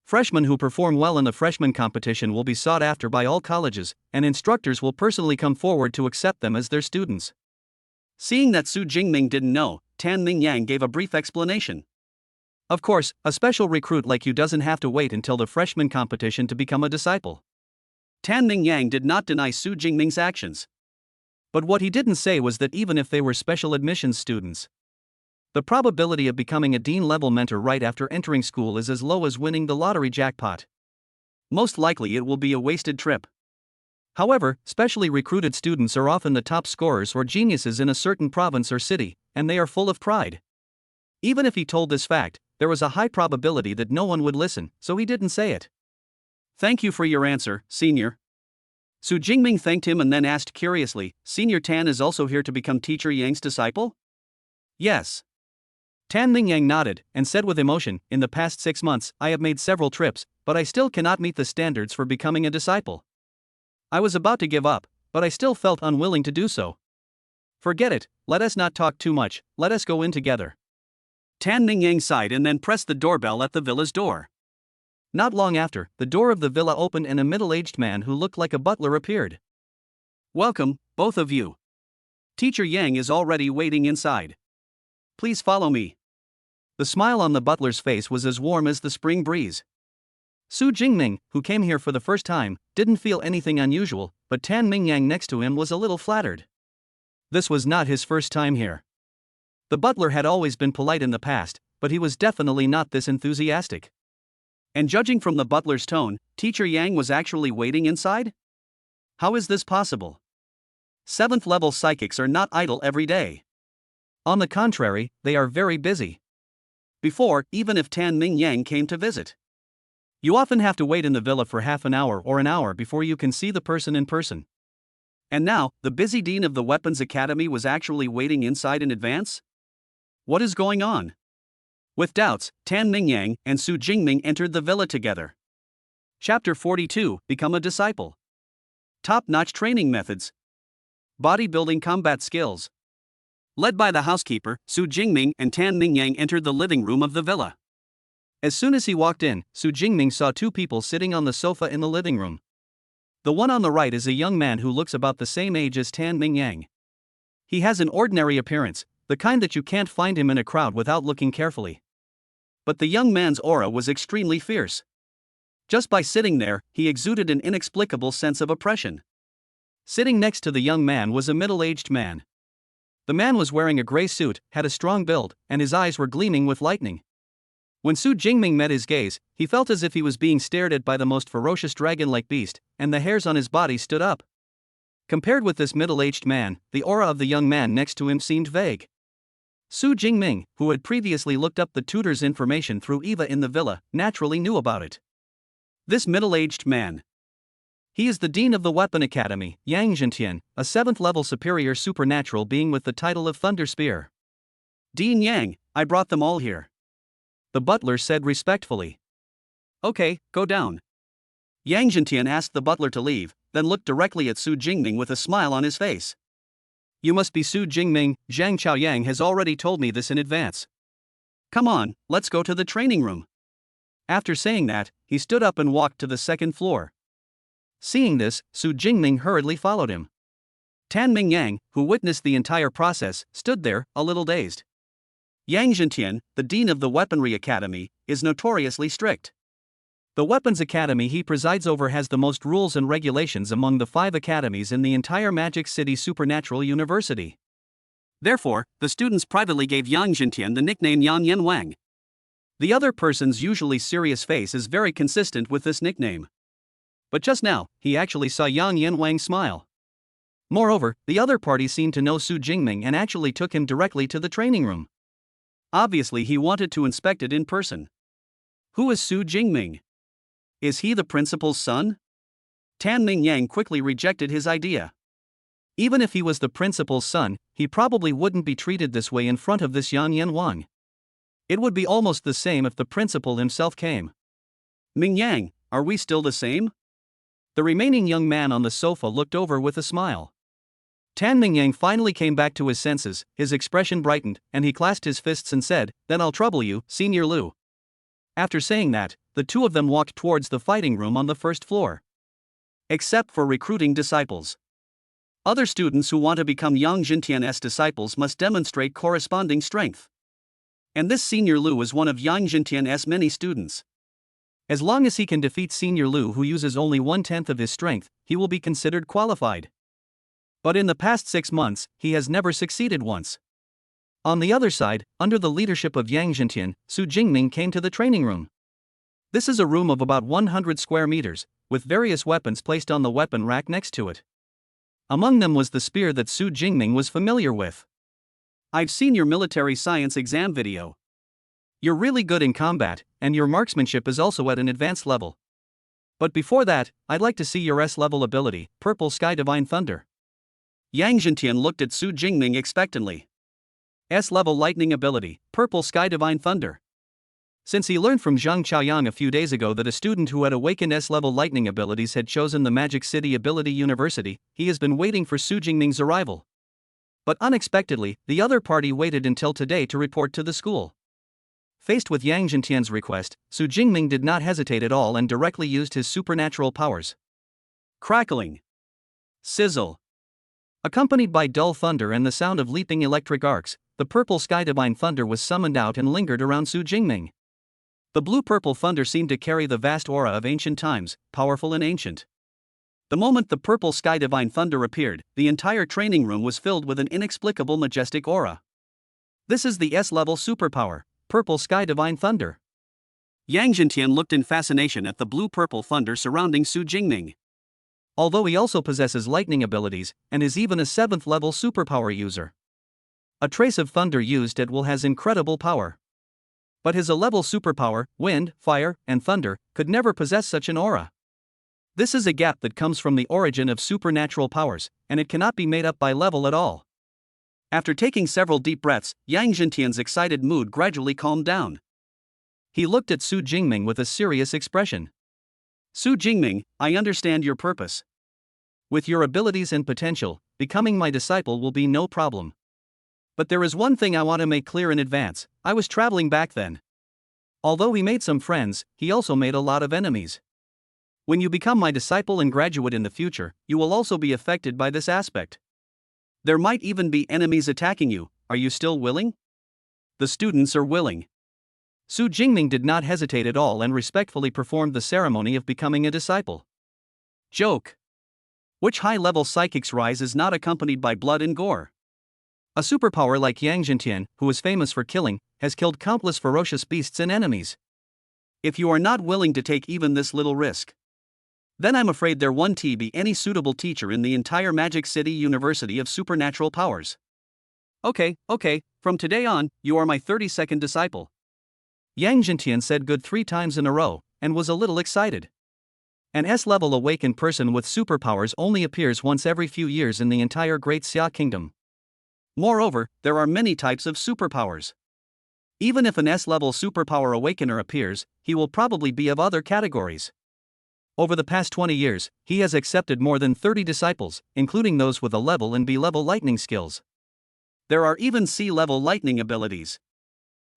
Freshmen who perform well in the freshman competition will be sought after by all colleges, and instructors will personally come forward to accept them as their students. Seeing that Su Jingming didn't know, Tan Mingyang gave a brief explanation. Of course, a special recruit like you doesn't have to wait until the freshman competition to become a disciple. Tan Mingyang did not deny Su Jingming's actions. But what he didn't say was that even if they were special admissions students, the probability of becoming a dean-level mentor right after entering school is as low as winning the lottery jackpot. Most likely it will be a wasted trip. However, specially recruited students are often the top scorers or geniuses in a certain province or city, and they are full of pride. Even if he told this fact, there was a high probability that no one would listen, so he didn't say it. Thank you for your answer, senior. Su Jingming thanked him and then asked curiously, Senior Tan is also here to become Teacher Yang's disciple? Yes. Tan Mingyang nodded and said with emotion, in the past 6 months, I have made several trips, but I still cannot meet the standards for becoming a disciple. I was about to give up, but I still felt unwilling to do so. Forget it, let us not talk too much, let us go in together. Tan Mingyang sighed and then pressed the doorbell at the villa's door. Not long after, the door of the villa opened and a middle-aged man who looked like a butler appeared. Welcome, both of you. Teacher Yang is already waiting inside. Please follow me. The smile on the butler's face was as warm as the spring breeze. Su Jingming, who came here for the first time, didn't feel anything unusual, but Tan Mingyang next to him was a little flattered. This was not his first time here. The butler had always been polite in the past, but he was definitely not this enthusiastic. And judging from the butler's tone, Teacher Yang was actually waiting inside? How is this possible? 7th level psychics are not idle every day. On the contrary, they are very busy. Before, even if Tan Mingyang came to visit, you often have to wait in the villa for half an hour or an hour before you can see the person in person. And now, the busy dean of the Weapons Academy was actually waiting inside in advance? What is going on? With doubts, Tan Mingyang and Su Jingming entered the villa together. Chapter 42, Become a Disciple. Top-notch training methods. Bodybuilding combat skills. Led by the housekeeper, Su Jingming and Tan Mingyang entered the living room of the villa. As soon as he walked in, Su Jingming saw 2 people sitting on the sofa in the living room. The one on the right is a young man who looks about the same age as Tan Mingyang. He has an ordinary appearance, the kind that you can't find him in a crowd without looking carefully. But the young man's aura was extremely fierce. Just by sitting there, he exuded an inexplicable sense of oppression. Sitting next to the young man was a middle-aged man. The man was wearing a gray suit, had a strong build, and his eyes were gleaming with lightning. When Su Jingming met his gaze, he felt as if he was being stared at by the most ferocious dragon-like beast, and the hairs on his body stood up. Compared with this middle-aged man, the aura of the young man next to him seemed vague. Su Jingming, who had previously looked up the tutor's information through Eva in the villa, naturally knew about it. This middle-aged man. He is the Dean of the Weapon Academy, Yang Zhentian, a 7th-level superior supernatural being with the title of Thunder Spear. Dean Yang, I brought them all here. The butler said respectfully. Okay, go down. Yang Zhentian asked the butler to leave, then looked directly at Su Jingming with a smile on his face. You must be Su Jingming, Zhang Chaoyang has already told me this in advance. Come on, let's go to the training room. After saying that, he stood up and walked to the 2nd floor. Seeing this, Su Jingming hurriedly followed him. Tan Mingyang, who witnessed the entire process, stood there, a little dazed. Yang Zhentian, the Dean of the Weaponry Academy, is notoriously strict. The Weapons Academy he presides over has the most rules and regulations among the 5 academies in the entire Magic City Supernatural University. Therefore, the students privately gave Yang Zhentian the nickname Yan Yan Wang. The other person's usually serious face is very consistent with this nickname. But just now, he actually saw Yang Yan Wang smile. Moreover, the other party seemed to know Su Jingming and actually took him directly to the training room. Obviously he wanted to inspect it in person. Who is Su Jingming? Is he the principal's son? Tan Mingyang quickly rejected his idea. Even if he was the principal's son, he probably wouldn't be treated this way in front of this Yang Yan Wang. It would be almost the same if the principal himself came. Mingyang, are we still the same? The remaining young man on the sofa looked over with a smile. Tan Mingyang finally came back to his senses, his expression brightened, and he clasped his fists and said, Then I'll trouble you, Senior Lu. After saying that, the two of them walked towards the fighting room on the 1st floor. Except for recruiting disciples. Other students who want to become Yang Zhentian's disciples must demonstrate corresponding strength. And this Senior Lu is one of Yang Zhentian's many students. As long as he can defeat Senior Lu, who uses only 1/10 of his strength, he will be considered qualified. But in the past 6 months, he has never succeeded once. On the other side, under the leadership of Yang Zhentian, Su Jingming came to the training room. This is a room of about 100 square meters, with various weapons placed on the weapon rack next to it. Among them was the spear that Su Jingming was familiar with. I've seen your military science exam video. You're really good in combat, and your marksmanship is also at an advanced level. But before that, I'd like to see your S-level ability, Purple Sky Divine Thunder. Yang Zhentian looked at Su Jingming expectantly. S-level lightning ability, Purple Sky Divine Thunder. Since he learned from Zhang Chaoyang a few days ago that a student who had awakened S-level lightning abilities had chosen the Magic City Ability University, he has been waiting for Su Jingming's arrival. But unexpectedly, the other party waited until today to report to the school. Faced with Yang Zhentian's request, Su Jingming did not hesitate at all and directly used his supernatural powers. Crackling. Sizzle. Accompanied by dull thunder and the sound of leaping electric arcs, the Purple Sky Divine Thunder was summoned out and lingered around Su Jingming. The blue-purple thunder seemed to carry the vast aura of ancient times, powerful and ancient. The moment the Purple Sky Divine Thunder appeared, the entire training room was filled with an inexplicable majestic aura. This is the S-level superpower, Purple Sky Divine Thunder. Yang Zhentian looked in fascination at the blue-purple thunder surrounding Su Jingming. Although he also possesses lightning abilities, and is even a 7th-level superpower user. A trace of thunder used at will has incredible power. But his A-level superpower, wind, fire, and thunder, could never possess such an aura. This is a gap that comes from the origin of supernatural powers, and it cannot be made up by level at all. After taking several deep breaths, Yang Zhentian's excited mood gradually calmed down. He looked at Su Jingming with a serious expression. Su Jingming, I understand your purpose. With your abilities and potential, becoming my disciple will be no problem. But there is one thing I want to make clear in advance. I was traveling back then. Although he made some friends, he also made a lot of enemies. When you become my disciple and graduate in the future, you will also be affected by this aspect. There might even be enemies attacking you. Are you still willing? The students are willing. Su Jingming did not hesitate at all and respectfully performed the ceremony of becoming a disciple. Joke. Which high-level psychic's rise is not accompanied by blood and gore? A superpower like Yang Jintian, who is famous for killing, has killed countless ferocious beasts and enemies. If you are not willing to take even this little risk, then I'm afraid there won't be any suitable teacher in the entire Magic City University of Supernatural Powers. Okay, from today on, you are my 32nd disciple. Yang Jintian said good 3 times in a row, and was a little excited. An S-level awakened person with superpowers only appears once every few years in the entire Great Xia Kingdom. Moreover, there are many types of superpowers. Even if an S-level superpower awakener appears, he will probably be of other categories. Over the past 20 years, he has accepted more than 30 disciples, including those with a level and B-level lightning skills. There are even C-level lightning abilities.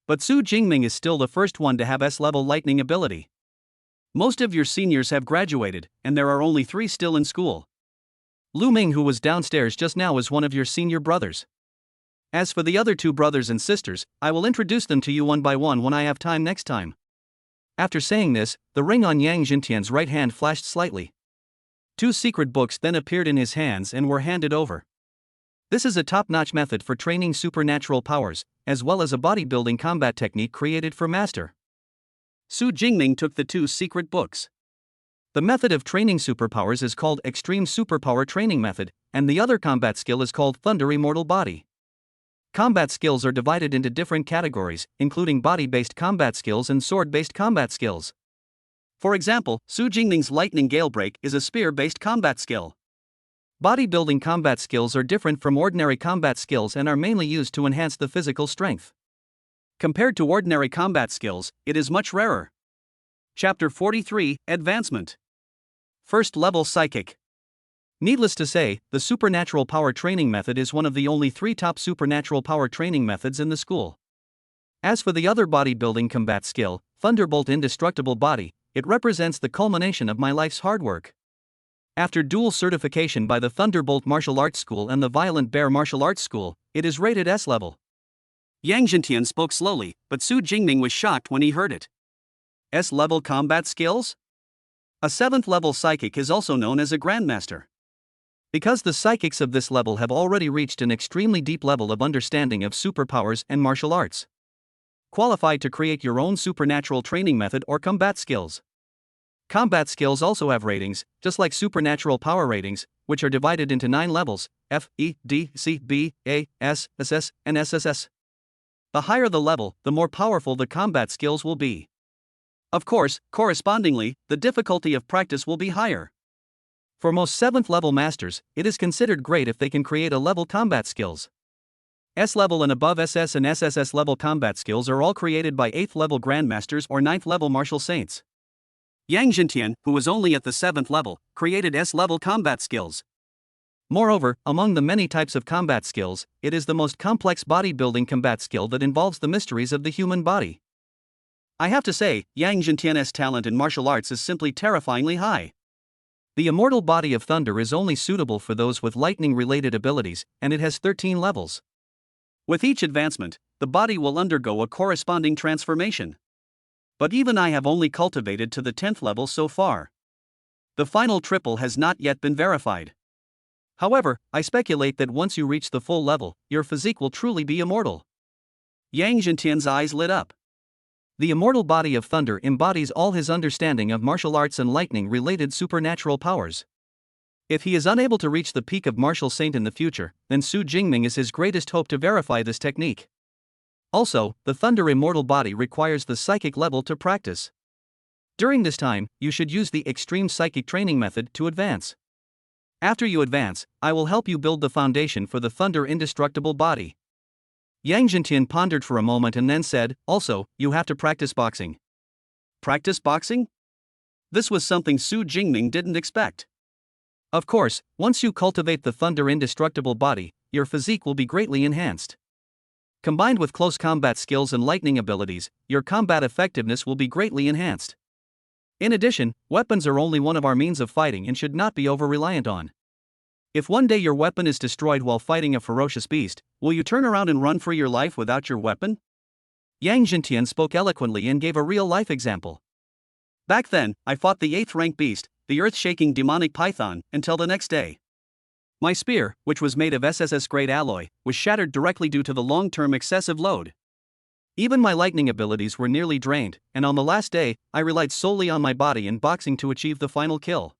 But Su Jingming is still the first one to have S-level lightning ability. Most of your seniors have graduated, and there are only 3 still in school. Lu Ming, who was downstairs just now, is one of your senior brothers. As for the other 2 brothers and sisters, I will introduce them to you one by one when I have time next time. After saying this, the ring on Yang Jintian's right hand flashed slightly. 2 secret books then appeared in his hands and were handed over. This is a top-notch method for training supernatural powers, as well as a bodybuilding combat technique created for master. Su Jingming took the 2 secret books. The method of training superpowers is called Extreme Superpower Training Method, and the other combat skill is called Thunder Immortal Body. Combat skills are divided into different categories, including body-based combat skills and sword-based combat skills. For example, Su Jingming's Lightning Gale Break is a spear-based combat skill. Bodybuilding combat skills are different from ordinary combat skills and are mainly used to enhance the physical strength. Compared to ordinary combat skills, it is much rarer. Chapter 43, Advancement. First Level Psychic. Needless to say, the Supernatural Power Training Method is one of the only 3 top supernatural power training methods in the school. As for the other bodybuilding combat skill, Thunderbolt Indestructible Body, it represents the culmination of my life's hard work. After dual certification by the Thunderbolt Martial Arts School and the Violent Bear Martial Arts School, it is rated S-level. Yang Jintian spoke slowly, but Su Jingming was shocked when he heard it. S-level combat skills? A 7th level psychic is also known as a Grandmaster. Because the psychics of this level have already reached an extremely deep level of understanding of superpowers and martial arts. Qualified to create your own supernatural training method or combat skills. Combat skills also have ratings, just like supernatural power ratings, which are divided into 9 levels: F, E, D, C, B, A, S, SS, and SSS. The higher the level, the more powerful the combat skills will be. Of course, correspondingly, the difficulty of practice will be higher. For most 7th level masters, it is considered great if they can create a level combat skills. S-level and above SS and SSS level combat skills are all created by 8th level Grandmasters or 9th level Martial Saints. Yang Jintian, who was only at the 7th level, created S-level combat skills. Moreover, among the many types of combat skills, it is the most complex bodybuilding combat skill that involves the mysteries of the human body. I have to say, Yang Jintian's talent in martial arts is simply terrifyingly high. The Immortal Body of Thunder is only suitable for those with lightning-related abilities, and it has 13 levels. With each advancement, the body will undergo a corresponding transformation. But even I have only cultivated to the 10th level so far. The final triple has not yet been verified. However, I speculate that once you reach the full level, your physique will truly be immortal. Yang Jintian's eyes lit up. The Immortal Body of Thunder embodies all his understanding of martial arts and lightning-related supernatural powers. If he is unable to reach the peak of Martial Saint in the future, then Su Jingming is his greatest hope to verify this technique. Also, the Thunder Immortal Body requires the psychic level to practice. During this time, you should use the Extreme Psychic Training Method to advance. After you advance, I will help you build the foundation for the Thunder Indestructible Body. Yang Jintian pondered for a moment and then said, also, you have to practice boxing. Practice boxing? This was something Su Jingming didn't expect. Of course, once you cultivate the Thunder Indestructible Body, your physique will be greatly enhanced. Combined with close combat skills and lightning abilities, your combat effectiveness will be greatly enhanced. In addition, weapons are only one of our means of fighting and should not be over-reliant on. If one day your weapon is destroyed while fighting a ferocious beast, will you turn around and run for your life without your weapon? Yang Jintian spoke eloquently and gave a real-life example. Back then, I fought the 8th rank beast, the earth-shaking demonic python, until the next day. My spear, which was made of SSS-grade alloy, was shattered directly due to the long-term excessive load. Even my lightning abilities were nearly drained, and on the last day, I relied solely on my body and boxing to achieve the final kill.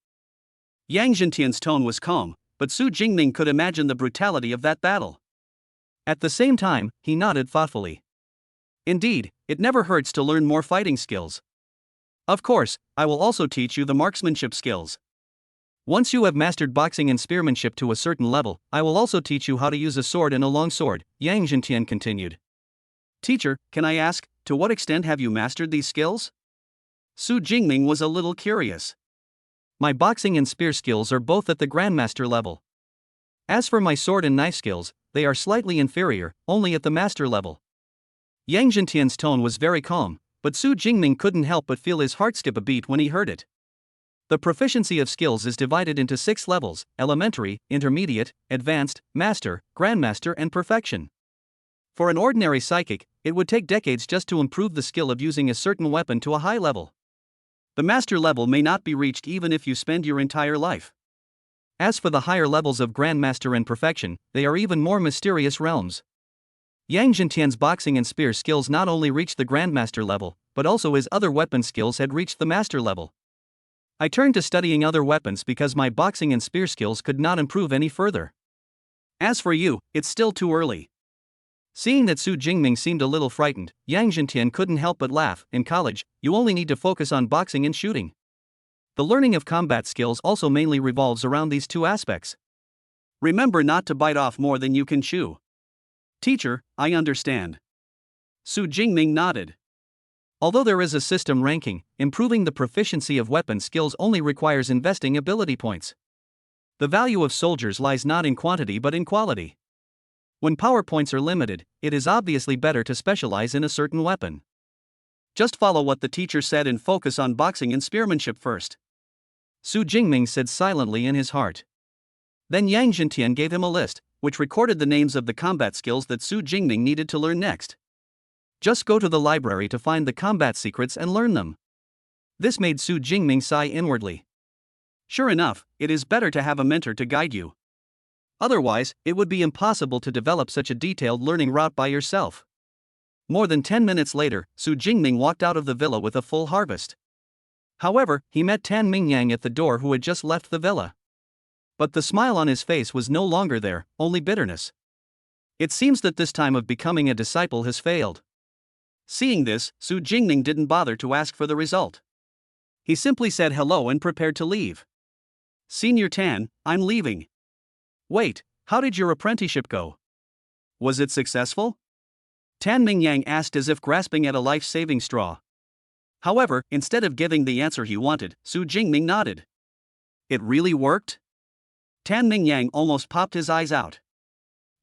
Yang Zhentian's tone was calm, but Su Jingming could imagine the brutality of that battle. At the same time, he nodded thoughtfully. Indeed, it never hurts to learn more fighting skills. Of course, I will also teach you the marksmanship skills. Once you have mastered boxing and spearmanship to a certain level, I will also teach you how to use a sword and a long sword, Yang Zhentian continued. Teacher, can I ask, to what extent have you mastered these skills? Su Jingming was a little curious. My boxing and spear skills are both at the Grandmaster level. As for my sword and knife skills, they are slightly inferior, only at the Master level. Yang Zhentian's tone was very calm, but Su Jingming couldn't help but feel his heart skip a beat when he heard it. The proficiency of skills is divided into 6 levels: elementary, intermediate, advanced, master, grandmaster, and perfection. For an ordinary psychic, it would take decades just to improve the skill of using a certain weapon to a high level. The master level may not be reached even if you spend your entire life. As for the higher levels of grandmaster and perfection, they are even more mysterious realms. Yang Zhentian's boxing and spear skills not only reached the grandmaster level, but also his other weapon skills had reached the master level. I turned to studying other weapons because my boxing and spear skills could not improve any further. As for you, it's still too early. Seeing that Su Jingming seemed a little frightened, Yang Zhentian couldn't help but laugh. In college, you only need to focus on boxing and shooting. The learning of combat skills also mainly revolves around these 2 aspects. Remember not to bite off more than you can chew. Teacher, I understand. Su Jingming nodded. Although there is a system ranking, improving the proficiency of weapon skills only requires investing ability points. The value of soldiers lies not in quantity but in quality. When power points are limited, it is obviously better to specialize in a certain weapon. Just follow what the teacher said and focus on boxing and spearmanship first. Su Jingming said silently in his heart. Then Yang Zhentian gave him a list, which recorded the names of the combat skills that Su Jingming needed to learn next. Just go to the library to find the combat secrets and learn them. This made Su Jingming sigh inwardly. Sure enough, it is better to have a mentor to guide you. Otherwise, it would be impossible to develop such a detailed learning route by yourself. More than 10 minutes later, Su Jingming walked out of the villa with a full harvest. However, he met Tan Mingyang at the door, who had just left the villa. But the smile on his face was no longer there, only bitterness. It seems that this time of becoming a disciple has failed. Seeing this, Su Jingming didn't bother to ask for the result. He simply said hello and prepared to leave. Senior Tan, I'm leaving. Wait, how did your apprenticeship go? Was it successful? Tan Mingyang asked, as if grasping at a life-saving straw. However, instead of giving the answer he wanted, Su Jingming nodded. It really worked? Tan Mingyang almost popped his eyes out.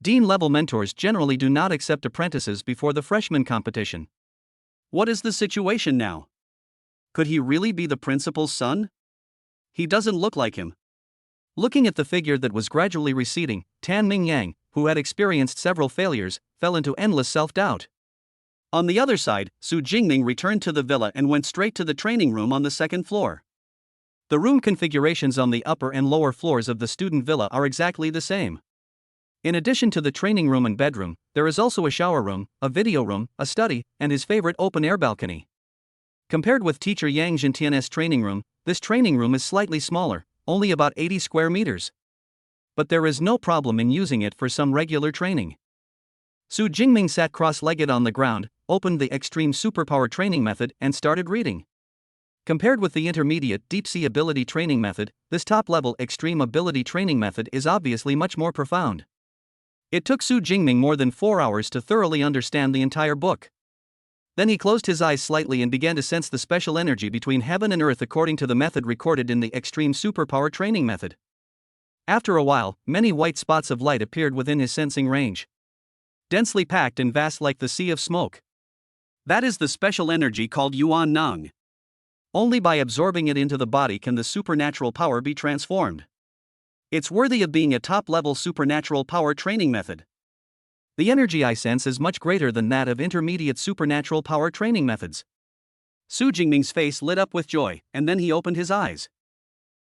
Dean-level mentors generally do not accept apprentices before the freshman competition. What is the situation now? Could he really be the principal's son? He doesn't look like him. Looking at the figure that was gradually receding, Tan Mingyang, who had experienced several failures, fell into endless self-doubt. On the other side, Su Jingming returned to the villa and went straight to the training room on the 2nd floor. The room configurations on the upper and lower floors of the student villa are exactly the same. In addition to the training room and bedroom, there is also a shower room, a video room, a study, and his favorite open-air balcony. Compared with teacher Yang Zhentian's training room, this training room is slightly smaller, only about 80 square meters. But there is no problem in using it for some regular training. Su Jingming sat cross-legged on the ground, opened the Extreme Superpower Training Method, and started reading. Compared with the intermediate Deep Sea Ability Training Method, this top-level Extreme Ability Training Method is obviously much more profound. It took Su Jingming more than 4 hours to thoroughly understand the entire book. Then he closed his eyes slightly and began to sense the special energy between heaven and earth according to the method recorded in the Extreme Superpower Training Method. After a while, many white spots of light appeared within his sensing range. Densely packed and vast like the sea of smoke. That is the special energy called Yuan Nang. Only by absorbing it into the body can the supernatural power be transformed. It's worthy of being a top-level supernatural power training method. The energy I sense is much greater than that of intermediate supernatural power training methods. Su Jingming's face lit up with joy, and then he opened his eyes.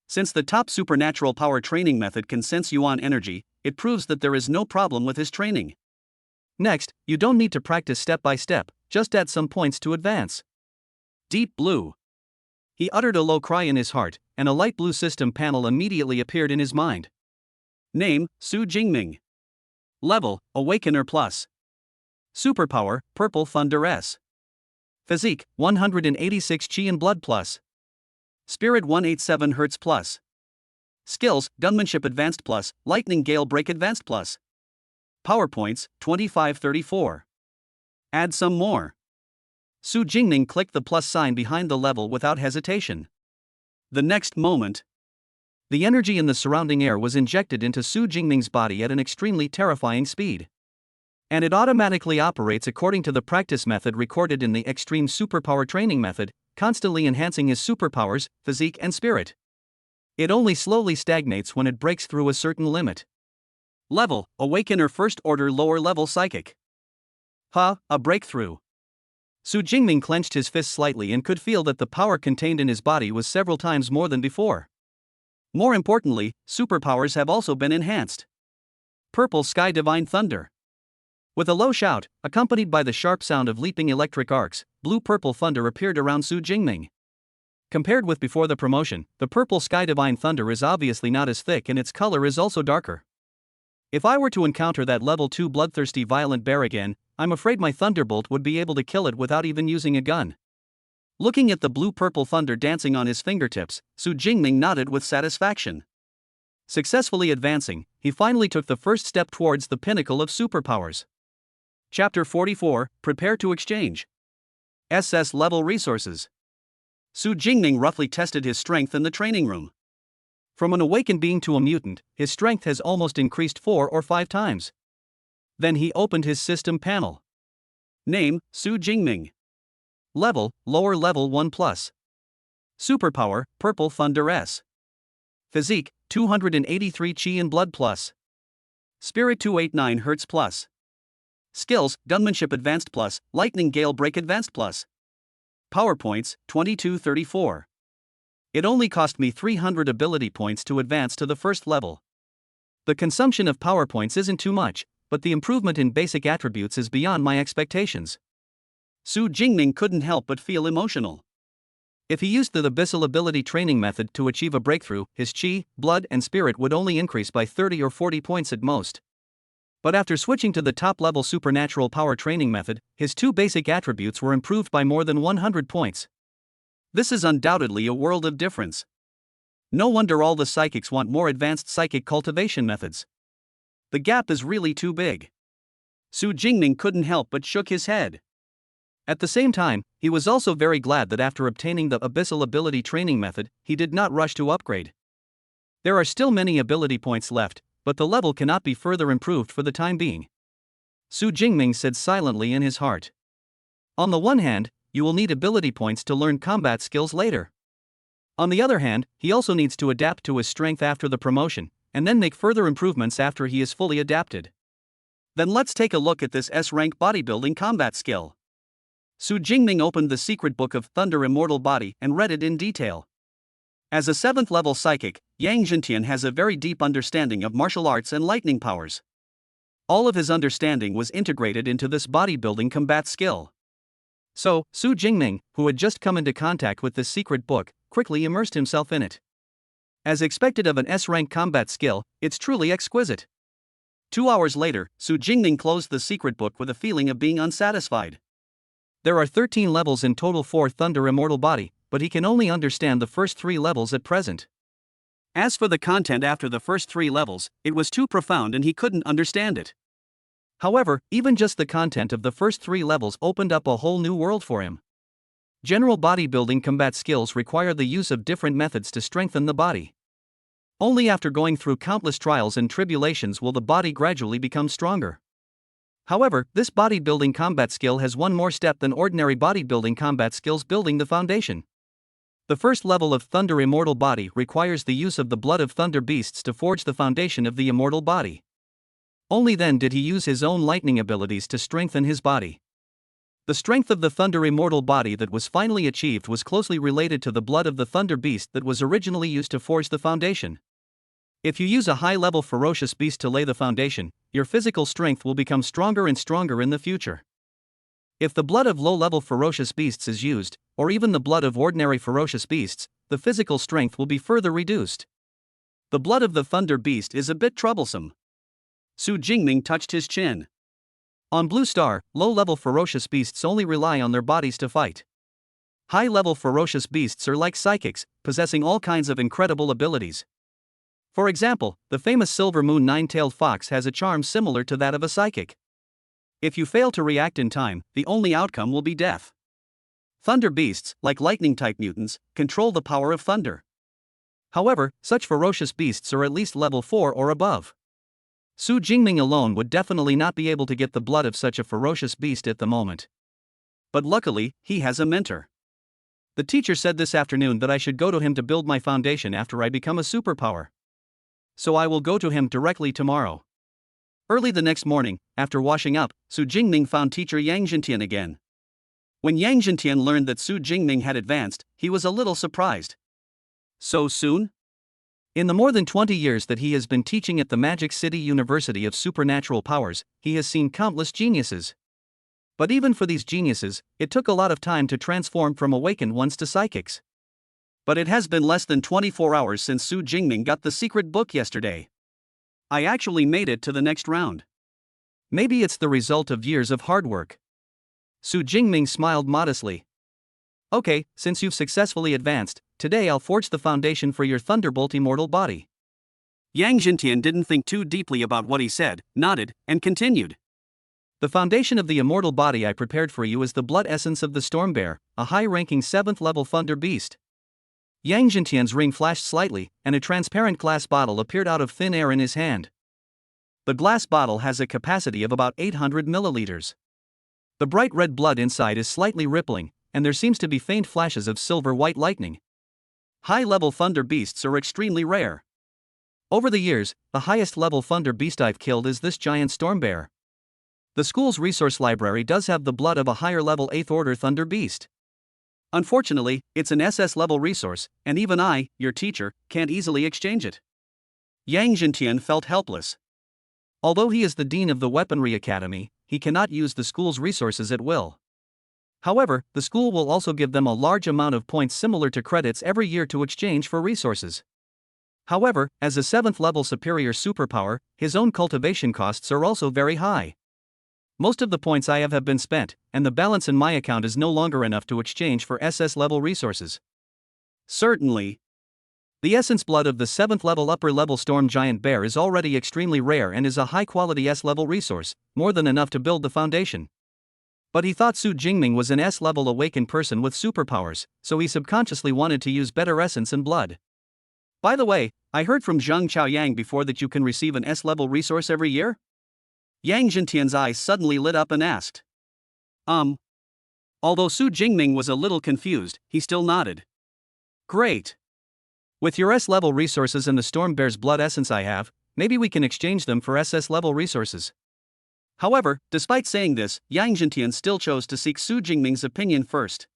Since the top supernatural power training method can sense yuan energy, it proves that there is no problem with his training. Next, you don't need to practice step by step, just add some points to advance. Deep blue. He uttered a low cry in his heart, and a light blue system panel immediately appeared in his mind. Name, Su Jingming. Level, Awakener Plus. Superpower, Purple Thunder S. Physique, 186 Chi and Blood Plus. Spirit 187 Hz Plus. Skills, Gunmanship Advanced Plus, Lightning Gale Break Advanced Plus. PowerPoints, 2534. Add some more. Su Jingming clicked the plus sign behind the level without hesitation. The next moment, the energy in the surrounding air was injected into Su Jingming's body at an extremely terrifying speed. And it automatically operates according to the practice method recorded in the Extreme Superpower Training Method, constantly enhancing his superpowers, physique and spirit. It only slowly stagnates when it breaks through a certain limit. Level, Awakener First Order Lower Level Psychic. A breakthrough. Su Jingming clenched his fist slightly and could feel that the power contained in his body was several times more than before. More importantly, superpowers have also been enhanced. Purple Sky Divine Thunder. With a low shout, accompanied by the sharp sound of leaping electric arcs, blue-purple thunder appeared around Su Jingming. Compared with before the promotion, the Purple Sky Divine Thunder is obviously not as thick and its color is also darker. If I were to encounter that level 2 bloodthirsty violent bear again, I'm afraid my Thunderbolt would be able to kill it without even using a gun. Looking at the blue-purple thunder dancing on his fingertips, Su Jingming nodded with satisfaction. Successfully advancing, he finally took the first step towards the pinnacle of superpowers. Chapter 44, Prepare to Exchange. SS Level Resources. Su Jingming roughly tested his strength in the training room. From an awakened being to a mutant, his strength has almost increased 4 or 5 times. Then he opened his system panel. Name, Su Jingming. Level, Lower Level 1+. Superpower, Purple Thunder S. Physique, 283 Chi and Blood Plus. Spirit 289 Hz Plus. Skills, Gunmanship Advanced Plus, Lightning Gale Break Advanced Plus. PowerPoints, 2234. It only cost me 300 ability points to advance to the first level. The consumption of PowerPoints isn't too much, but the improvement in basic attributes is beyond my expectations. Su Jingming couldn't help but feel emotional. If he used the Abyssal Ability Training Method to achieve a breakthrough, his Chi, blood and spirit would only increase by 30 or 40 points at most. But after switching to the top-level Supernatural Power Training Method, his 2 basic attributes were improved by more than 100 points. This is undoubtedly a world of difference. No wonder all the psychics want more advanced psychic cultivation methods. The gap is really too big. Su Jingming couldn't help but shook his head. At the same time, he was also very glad that after obtaining the Abyssal Ability Training Method, he did not rush to upgrade. There are still many ability points left, but the level cannot be further improved for the time being. Su Jingming said silently in his heart. On the one hand, you will need ability points to learn combat skills later. On the other hand, he also needs to adapt to his strength after the promotion, and then make further improvements after he is fully adapted. Then let's take a look at this S-rank bodybuilding combat skill. Su Jingming opened the secret book of Thunder Immortal Body and read it in detail. As a 7th level psychic, Yang Zhentian has a very deep understanding of martial arts and lightning powers. All of his understanding was integrated into this bodybuilding combat skill. So, Su Jingming, who had just come into contact with this secret book, quickly immersed himself in it. As expected of an S-rank combat skill, it's truly exquisite. 2 hours later, Su Jingming closed the secret book with a feeling of being unsatisfied. There are 13 levels in total for Thunder Immortal Body, but he can only understand the first 3 levels at present. As for the content after the first 3 levels, it was too profound and he couldn't understand it. However, even just the content of the first 3 levels opened up a whole new world for him. General bodybuilding combat skills require the use of different methods to strengthen the body. Only after going through countless trials and tribulations will the body gradually become stronger. However, this bodybuilding combat skill has one more step than ordinary bodybuilding combat skills, building the foundation. The first level of Thunder Immortal Body requires the use of the blood of thunder beasts to forge the foundation of the immortal body. Only then did he use his own lightning abilities to strengthen his body. The strength of the Thunder immortal body that was finally achieved was closely related to the blood of the Thunder beast that was originally used to forge the foundation. If you use a high-level ferocious beast to lay the foundation, your physical strength will become stronger and stronger in the future. If the blood of low-level ferocious beasts is used, or even the blood of ordinary ferocious beasts, the physical strength will be further reduced. The blood of the Thunder beast is a bit troublesome. Su Jingming touched his chin. On Blue Star, low-level ferocious beasts only rely on their bodies to fight. High-level ferocious beasts are like psychics, possessing all kinds of incredible abilities. For example, the famous Silver Moon nine-tailed fox has a charm similar to that of a psychic. If you fail to react in time, the only outcome will be death. Thunder beasts, like lightning-type mutants, control the power of thunder. However, such ferocious beasts are at least level 4 or above. Su Jingming alone would definitely not be able to get the blood of such a ferocious beast at the moment. But luckily, he has a mentor. The teacher said this afternoon that I should go to him to build my foundation after I become a superpower. So I will go to him directly tomorrow. Early the next morning, after washing up, Su Jingming found teacher Yang Zhentian again. When Yang Zhentian learned that Su Jingming had advanced, he was a little surprised. So soon? In the more than 20 years that he has been teaching at the Magic City University of Supernatural Powers, he has seen countless geniuses. But even for these geniuses, it took a lot of time to transform from awakened ones to psychics. But it has been less than 24 hours since Su Jingming got the secret book yesterday. I actually made it to the next round. Maybe it's the result of years of hard work. Su Jingming smiled modestly. Okay, since you've successfully advanced, today I'll forge the foundation for your Thunderbolt immortal body. Yang Zhentian didn't think too deeply about what he said, nodded, and continued. The foundation of the immortal body I prepared for you is the blood essence of the Storm Bear, a high-ranking 7th-level Thunder beast. Yang Zhentian's ring flashed slightly, and a transparent glass bottle appeared out of thin air in his hand. The glass bottle has a capacity of about 800 milliliters. The bright red blood inside is slightly rippling, and there seems to be faint flashes of silver-white lightning. High-level Thunder beasts are extremely rare. Over the years, the highest-level Thunder beast I've killed is this giant Storm Bear. The school's resource library does have the blood of a higher-level 8th-order Thunder beast. Unfortunately, it's an SS-level resource, and even I, your teacher, can't easily exchange it. Yang Zhentian felt helpless. Although he is the dean of the Weaponry Academy, he cannot use the school's resources at will. However, the school will also give them a large amount of points similar to credits every year to exchange for resources. However, as a 7th-level superior superpower, his own cultivation costs are also very high. Most of the points I have been spent, and the balance in my account is no longer enough to exchange for SS-level resources. Certainly. The essence blood of the 7th-level upper-level Storm Giant Bear is already extremely rare and is a high-quality S-level resource, more than enough to build the foundation. But he thought Su Jingming was an S-level awakened person with superpowers, so he subconsciously wanted to use better essence and blood. By the way, I heard from Zhang Chaoyang before that you can receive an S-level resource every year? Yang Zhentian's eyes suddenly lit up and asked. Although Su Jingming was a little confused, he still nodded. Great. With your S-level resources and the Storm Bear's blood essence I have, maybe we can exchange them for SS-level resources. However, despite saying this, Yang Zhentian still chose to seek Su Jingming's opinion first.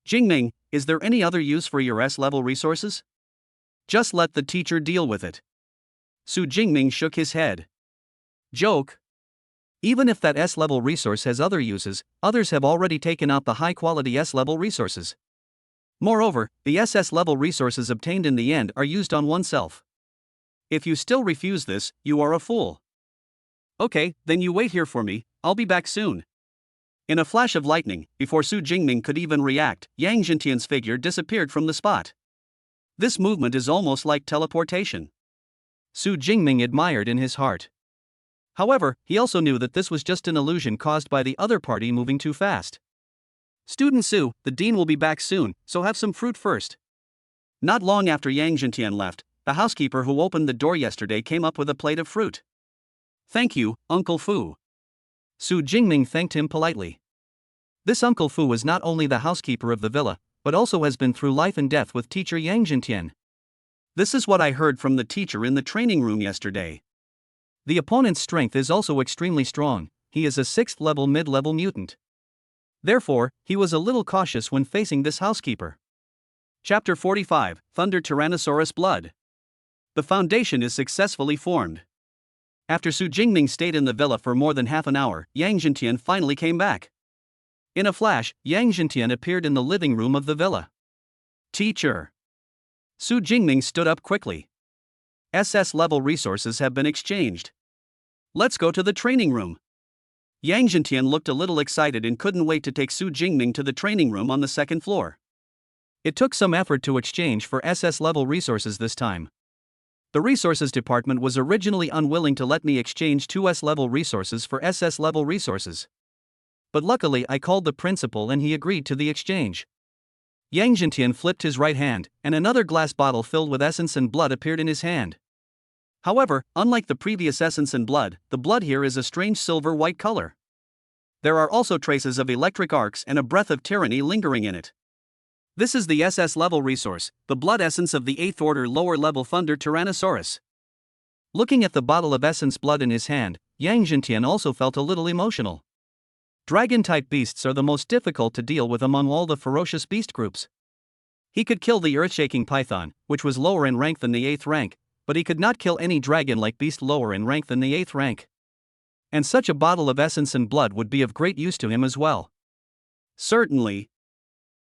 Jingming, is there any other use for your S-level resources? Just let the teacher deal with it. Su Jingming shook his head. Joke. Even if that S-level resource has other uses, others have already taken out the high-quality S-level resources. Moreover, the SS-level resources obtained in the end are used on oneself. If you still refuse this, you are a fool. Okay, then you wait here for me, I'll be back soon. In a flash of lightning, before Su Jingming could even react, Yang Zhentian's figure disappeared from the spot. This movement is almost like teleportation. Su Jingming admired in his heart. However, he also knew that this was just an illusion caused by the other party moving too fast. Student Su, the dean will be back soon, so have some fruit first. Not long after Yang Zhentian left, the housekeeper who opened the door yesterday came up with a plate of fruit. Thank you, Uncle Fu. Su Jingming thanked him politely. This Uncle Fu was not only the housekeeper of the villa, but also has been through life and death with teacher Yang Zhentian. This is what I heard from the teacher in the training room yesterday. The opponent's strength is also extremely strong, he is a 6th-level mid-level mutant. Therefore, he was a little cautious when facing this housekeeper. Chapter 45, Thunder Tyrannosaurus Blood. The foundation is successfully formed. After Su Jingming stayed in the villa for more than half an hour, Yang Zhentian finally came back. In a flash, Yang Zhentian appeared in the living room of the villa. Teacher. Su Jingming stood up quickly. SS-level resources have been exchanged. Let's go to the training room. Yang Zhentian looked a little excited and couldn't wait to take Su Jingming to the training room on the second floor. It took some effort to exchange for SS-level resources this time. The resources department was originally unwilling to let me exchange 2S-level resources for SS-level resources. But luckily I called the principal and he agreed to the exchange. Yang Zhentian flipped his right hand, and another glass bottle filled with essence and blood appeared in his hand. However, unlike the previous essence and blood, the blood here is a strange silver-white color. There are also traces of electric arcs and a breath of tyranny lingering in it. This is the SS-level resource, the blood essence of the 8th order lower-level Thunder Tyrannosaurus. Looking at the bottle of essence blood in his hand, Yang Zhentian also felt a little emotional. Dragon-type beasts are the most difficult to deal with among all the ferocious beast groups. He could kill the earth-shaking python, which was lower in rank than the 8th rank, but he could not kill any dragon-like beast lower in rank than the 8th rank. And such a bottle of essence and blood would be of great use to him as well. Certainly.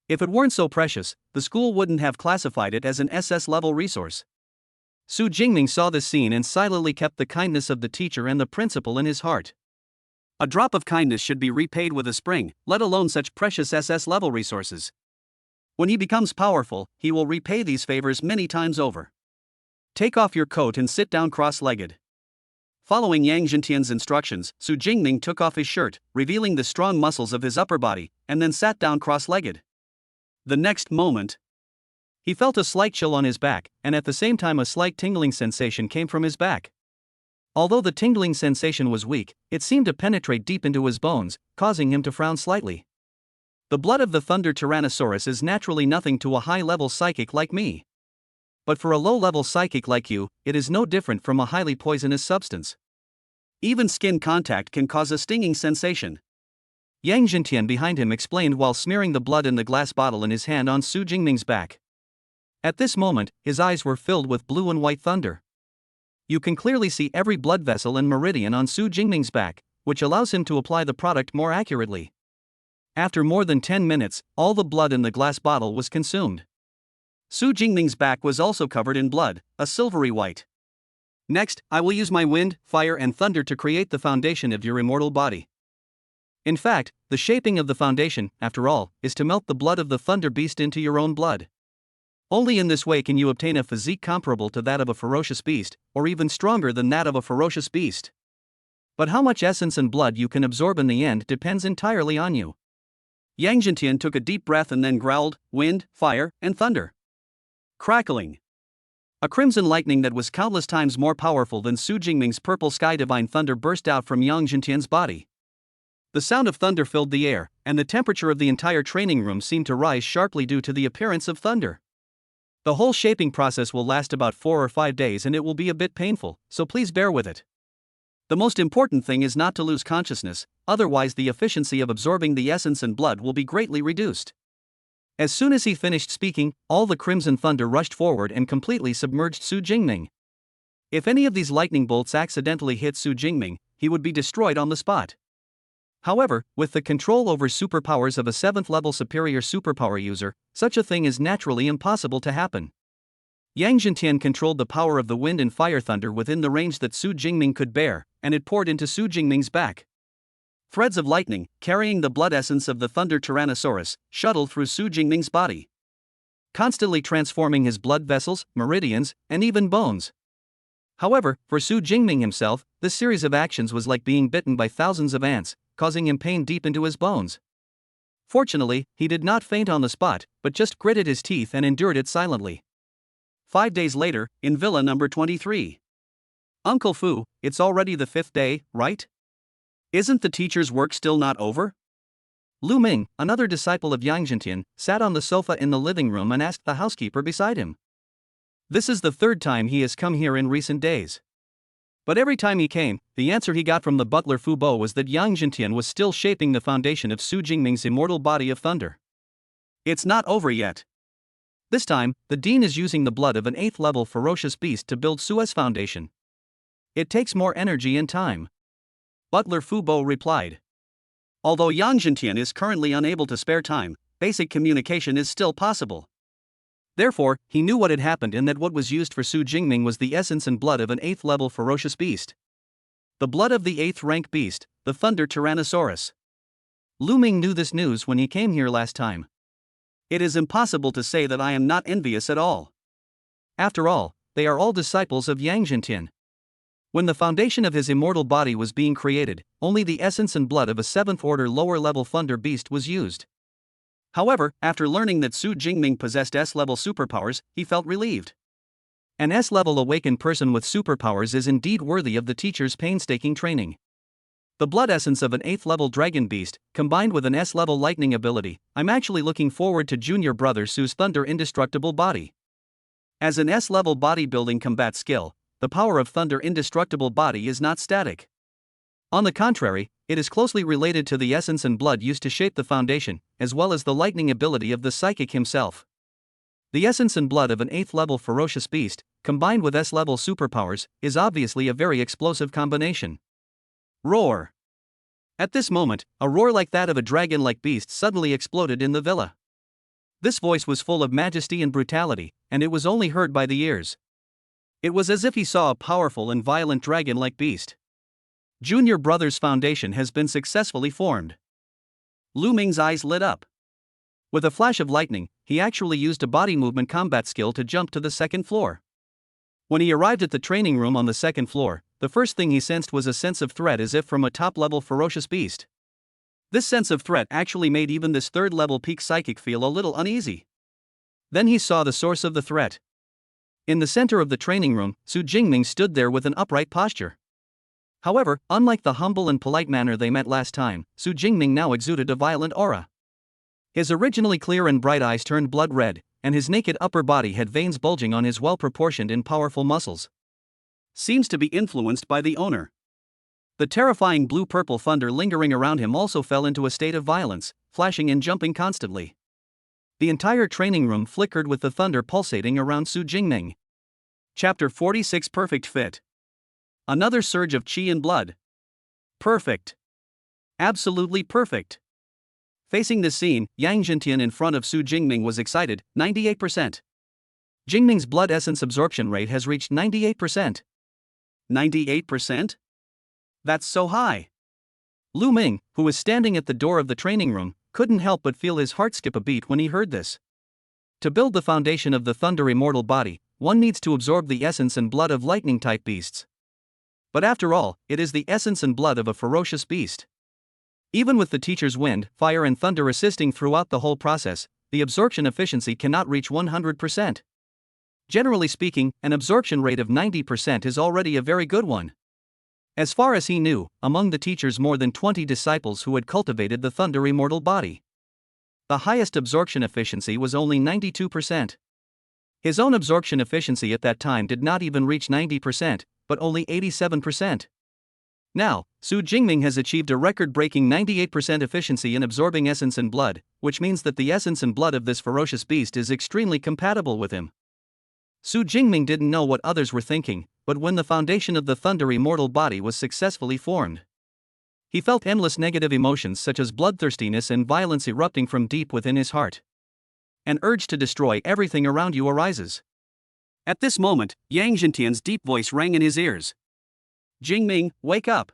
If it weren't so precious, the school wouldn't have classified it as an SS-level resource. Su Jingming saw this scene and silently kept the kindness of the teacher and the principal in his heart. A drop of kindness should be repaid with a spring, let alone such precious SS-level resources. When he becomes powerful, he will repay these favors many times over. Take off your coat and sit down cross-legged. Following Yang Zhentian's instructions, Su Jingming took off his shirt, revealing the strong muscles of his upper body, and then sat down cross-legged. The next moment, he felt a slight chill on his back, and at the same time a slight tingling sensation came from his back. Although the tingling sensation was weak, it seemed to penetrate deep into his bones, causing him to frown slightly. The blood of the Thunder Tyrannosaurus is naturally nothing to a high-level psychic like me. But for a low-level psychic like you, it is no different from a highly poisonous substance. Even skin contact can cause a stinging sensation. Yang Zhentian behind him explained while smearing the blood in the glass bottle in his hand on Su Jingming's back. At this moment, his eyes were filled with blue and white thunder. You can clearly see every blood vessel and meridian on Su Jingming's back, which allows him to apply the product more accurately. After more than 10 minutes, all the blood in the glass bottle was consumed. Su Jingming's back was also covered in blood, a silvery white. Next, I will use my wind, fire and thunder to create the foundation of your immortal body. In fact, the shaping of the foundation, after all, is to melt the blood of the thunder beast into your own blood. Only in this way can you obtain a physique comparable to that of a ferocious beast, or even stronger than that of a ferocious beast. But how much essence and blood you can absorb in the end depends entirely on you. Yang Zhentian took a deep breath and then growled, wind, fire, and thunder. Crackling. A crimson lightning that was countless times more powerful than Su Jingming's purple sky divine thunder burst out from Yang Zhentian's body. The sound of thunder filled the air, and the temperature of the entire training room seemed to rise sharply due to the appearance of thunder. The whole shaping process will last about 4 or 5 days and it will be a bit painful, so please bear with it. The most important thing is not to lose consciousness, otherwise the efficiency of absorbing the essence and blood will be greatly reduced. As soon as he finished speaking, all the crimson thunder rushed forward and completely submerged Su Jingming. If any of these lightning bolts accidentally hit Su Jingming, he would be destroyed on the spot. However, with the control over superpowers of a 7th-level superior superpower user, such a thing is naturally impossible to happen. Yang Zhentian controlled the power of the wind and fire thunder within the range that Su Jingming could bear, and it poured into Su Jingming's back. Threads of lightning, carrying the blood essence of the Thunder Tyrannosaurus, shuttled through Su Jingming's body, constantly transforming his blood vessels, meridians, and even bones. However, for Su Jingming himself, this series of actions was like being bitten by thousands of ants, causing him pain deep into his bones. Fortunately, he did not faint on the spot, but just gritted his teeth and endured it silently. 5 days later, in Villa number 23. Uncle Fu, it's already the 5th day, right? Isn't the teacher's work still not over? Lu Ming, another disciple of Yang Zhentian, sat on the sofa in the living room and asked the housekeeper beside him. This is the 3rd time he has come here in recent days. But every time he came, the answer he got from the butler Fu Bo was that Yang Jintian was still shaping the foundation of Su Jingming's immortal body of thunder. It's not over yet. This time, the dean is using the blood of an 8th level ferocious beast to build Su's foundation. It takes more energy and time. Butler Fu Bo replied. Although Yang Jintian is currently unable to spare time, basic communication is still possible. Therefore, he knew what had happened and that what was used for Su Jingming was the essence and blood of an 8th level ferocious beast. The blood of the 8th rank beast, the Thunder Tyrannosaurus. Lu Ming knew this news when he came here last time. It is impossible to say that I am not envious at all. After all, they are all disciples of Yang Jintian. When the foundation of his immortal body was being created, only the essence and blood of a 7th order lower level thunder beast was used. However, after learning that Su Jingming possessed S-level superpowers, he felt relieved. An S-level awakened person with superpowers is indeed worthy of the teacher's painstaking training. The blood essence of an 8th level dragon beast, combined with an S-level lightning ability, I'm actually looking forward to junior brother Su's thunder indestructible body. As an S-level bodybuilding combat skill, the power of thunder indestructible body is not static. On the contrary, it is closely related to the essence and blood used to shape the foundation, as well as the lightning ability of the psychic himself. The essence and blood of an 8th level ferocious beast, combined with S-level superpowers, is obviously a very explosive combination. Roar! At this moment, a roar like that of a dragon-like beast suddenly exploded in the villa. This voice was full of majesty and brutality, and it was only heard by the ears. It was as if he saw a powerful and violent dragon-like beast. Junior brother's foundation has been successfully formed. Lu Ming's eyes lit up. With a flash of lightning, he actually used a body movement combat skill to jump to the 2nd floor. When he arrived at the training room on the 2nd floor, the first thing he sensed was a sense of threat as if from a top-level ferocious beast. This sense of threat actually made even this 3rd-level peak psychic feel a little uneasy. Then he saw the source of the threat. In the center of the training room, Su Jingming stood there with an upright posture. However, unlike the humble and polite manner they met last time, Su Jingming now exuded a violent aura. His originally clear and bright eyes turned blood red, and his naked upper body had veins bulging on his well-proportioned and powerful muscles. Seems to be influenced by the owner. The terrifying blue-purple thunder lingering around him also fell into a state of violence, flashing and jumping constantly. The entire training room flickered with the thunder pulsating around Su Jingming. Chapter 46 Perfect Fit. Another surge of chi and blood. Perfect. Absolutely perfect. Facing this scene, Yang Jintian in front of Su Jingming was excited, 98%. Jingming's blood essence absorption rate has reached 98%. 98%? That's so high. Lu Ming, who was standing at the door of the training room, couldn't help but feel his heart skip a beat when he heard this. To build the foundation of the thunder immortal body, one needs to absorb the essence and blood of lightning-type beasts. But after all, it is the essence and blood of a ferocious beast. Even with the teacher's wind, fire and thunder assisting throughout the whole process, the absorption efficiency cannot reach 100%. Generally speaking, an absorption rate of 90% is already a very good one. As far as he knew, among the teacher's more than 20 disciples who had cultivated the thunder immortal body, the highest absorption efficiency was only 92%. His own absorption efficiency at that time did not even reach 90%, but only 87%. Now, Su Jingming has achieved a record-breaking 98% efficiency in absorbing essence and blood, which means that the essence and blood of this ferocious beast is extremely compatible with him. Su Jingming didn't know what others were thinking, but when the foundation of the thunder immortal body was successfully formed, he felt endless negative emotions such as bloodthirstiness and violence erupting from deep within his heart. An urge to destroy everything around you arises. At this moment, Yang Jintian's deep voice rang in his ears. Jingming, wake up!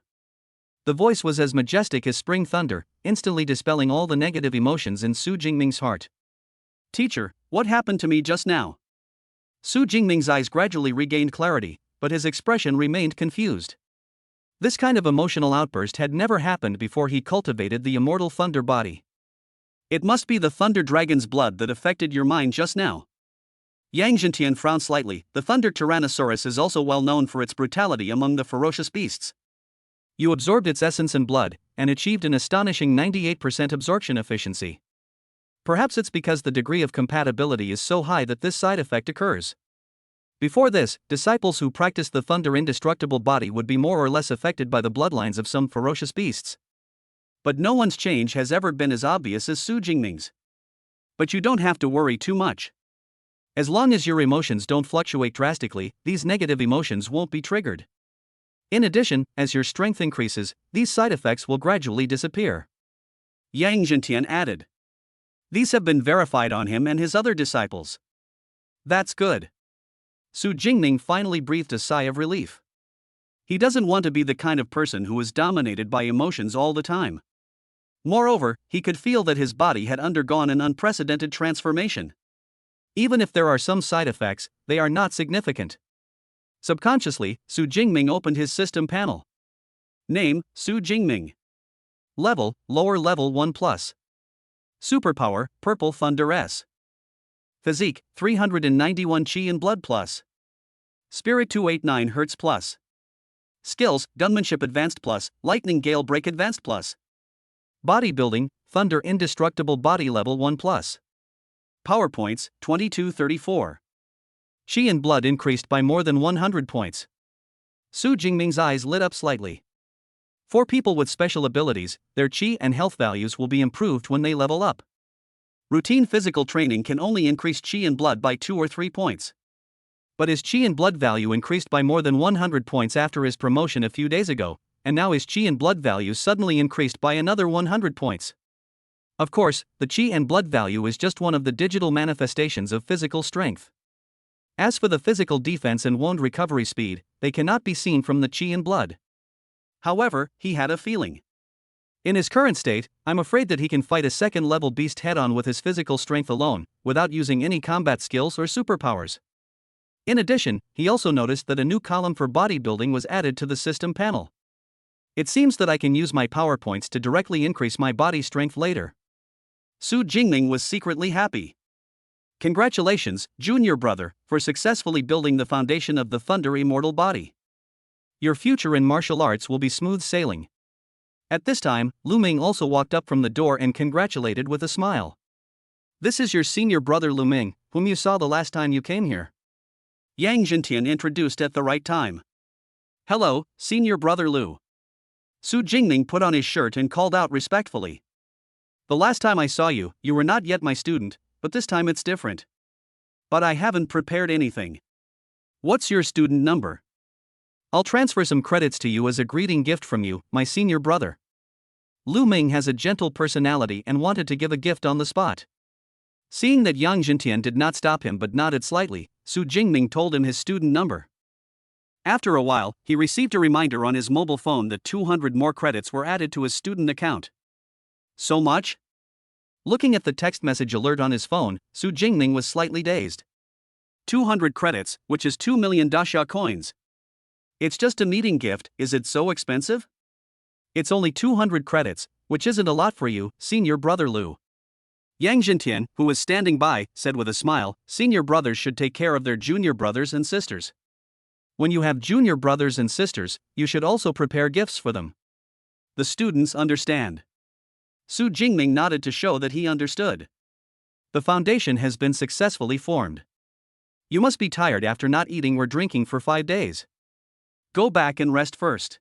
The voice was as majestic as spring thunder, instantly dispelling all the negative emotions in Su Jingming's heart. Teacher, what happened to me just now? Su Jingming's eyes gradually regained clarity, but his expression remained confused. This kind of emotional outburst had never happened before he cultivated the immortal thunder body. It must be the thunder dragon's blood that affected your mind just now. Yang Jintian frowned slightly. The thunder tyrannosaurus is also well known for its brutality among the ferocious beasts. You absorbed its essence and blood, and achieved an astonishing 98% absorption efficiency. Perhaps it's because the degree of compatibility is so high that this side effect occurs. Before this, disciples who practiced the thunder indestructible body would be more or less affected by the bloodlines of some ferocious beasts. But no one's change has ever been as obvious as Su Jingming's. But you don't have to worry too much. As long as your emotions don't fluctuate drastically, these negative emotions won't be triggered. In addition, as your strength increases, these side effects will gradually disappear. Yang Zhentian added. These have been verified on him and his other disciples. That's good. Su Jingming finally breathed a sigh of relief. He doesn't want to be the kind of person who is dominated by emotions all the time. Moreover, he could feel that his body had undergone an unprecedented transformation. Even if there are some side effects, they are not significant. Subconsciously, Su Jingming opened his system panel. Name, Su Jingming. Level, lower level 1+. Superpower, Purple Thunder S. Physique, 391 Qi and Blood plus. Spirit 289 Hz plus. Skills, Gunmanship Advanced plus, Lightning Gale Break Advanced plus. Bodybuilding, Thunder Indestructible Body Level 1 plus. Power points, 2234. Qi and blood increased by more than 100 points. Su Jingming's eyes lit up slightly. For people with special abilities, their Qi and health values will be improved when they level up. Routine physical training can only increase Qi and blood by 2 or 3 points. But his Qi and blood value increased by more than 100 points after his promotion a few days ago, and now his Qi and blood value suddenly increased by another 100 points. Of course, the Qi and blood value is just one of the digital manifestations of physical strength. As for the physical defense and wound recovery speed, they cannot be seen from the Qi and blood. However, he had a feeling. In his current state, I'm afraid that he can fight a second-level beast head-on with his physical strength alone, without using any combat skills or superpowers. In addition, he also noticed that a new column for bodybuilding was added to the system panel. It seems that I can use my power points to directly increase my body strength later. Su Jingming was secretly happy. Congratulations, junior brother, for successfully building the foundation of the Thunder Immortal Body. Your future in martial arts will be smooth sailing. At this time, Lu Ming also walked up from the door and congratulated with a smile. This is your senior brother Lu Ming, whom you saw the last time you came here. Yang Zhentian introduced at the right time. Hello, senior brother Lu. Su Jingming put on his shirt and called out respectfully. The last time I saw you, you were not yet my student, but this time it's different. But I haven't prepared anything. What's your student number? I'll transfer some credits to you as a greeting gift from you, my senior brother. Lu Ming has a gentle personality and wanted to give a gift on the spot. Seeing that Yang Zhentian did not stop him but nodded slightly, Su Jingming told him his student number. After a while, he received a reminder on his mobile phone that 200 more credits were added to his student account. So much? Looking at the text message alert on his phone, Su Jingming was slightly dazed. 200 credits, which is 2 million dasha coins. It's just a meeting gift, is it so expensive? It's only 200 credits, which isn't a lot for you, senior brother Lu. Yang Zhentian, who was standing by, said with a smile, senior brothers should take care of their junior brothers and sisters. When you have junior brothers and sisters, you should also prepare gifts for them. The students understand. Su Jingming nodded to show that he understood. The foundation has been successfully formed. You must be tired after not eating or drinking for 5 days. Go back and rest first.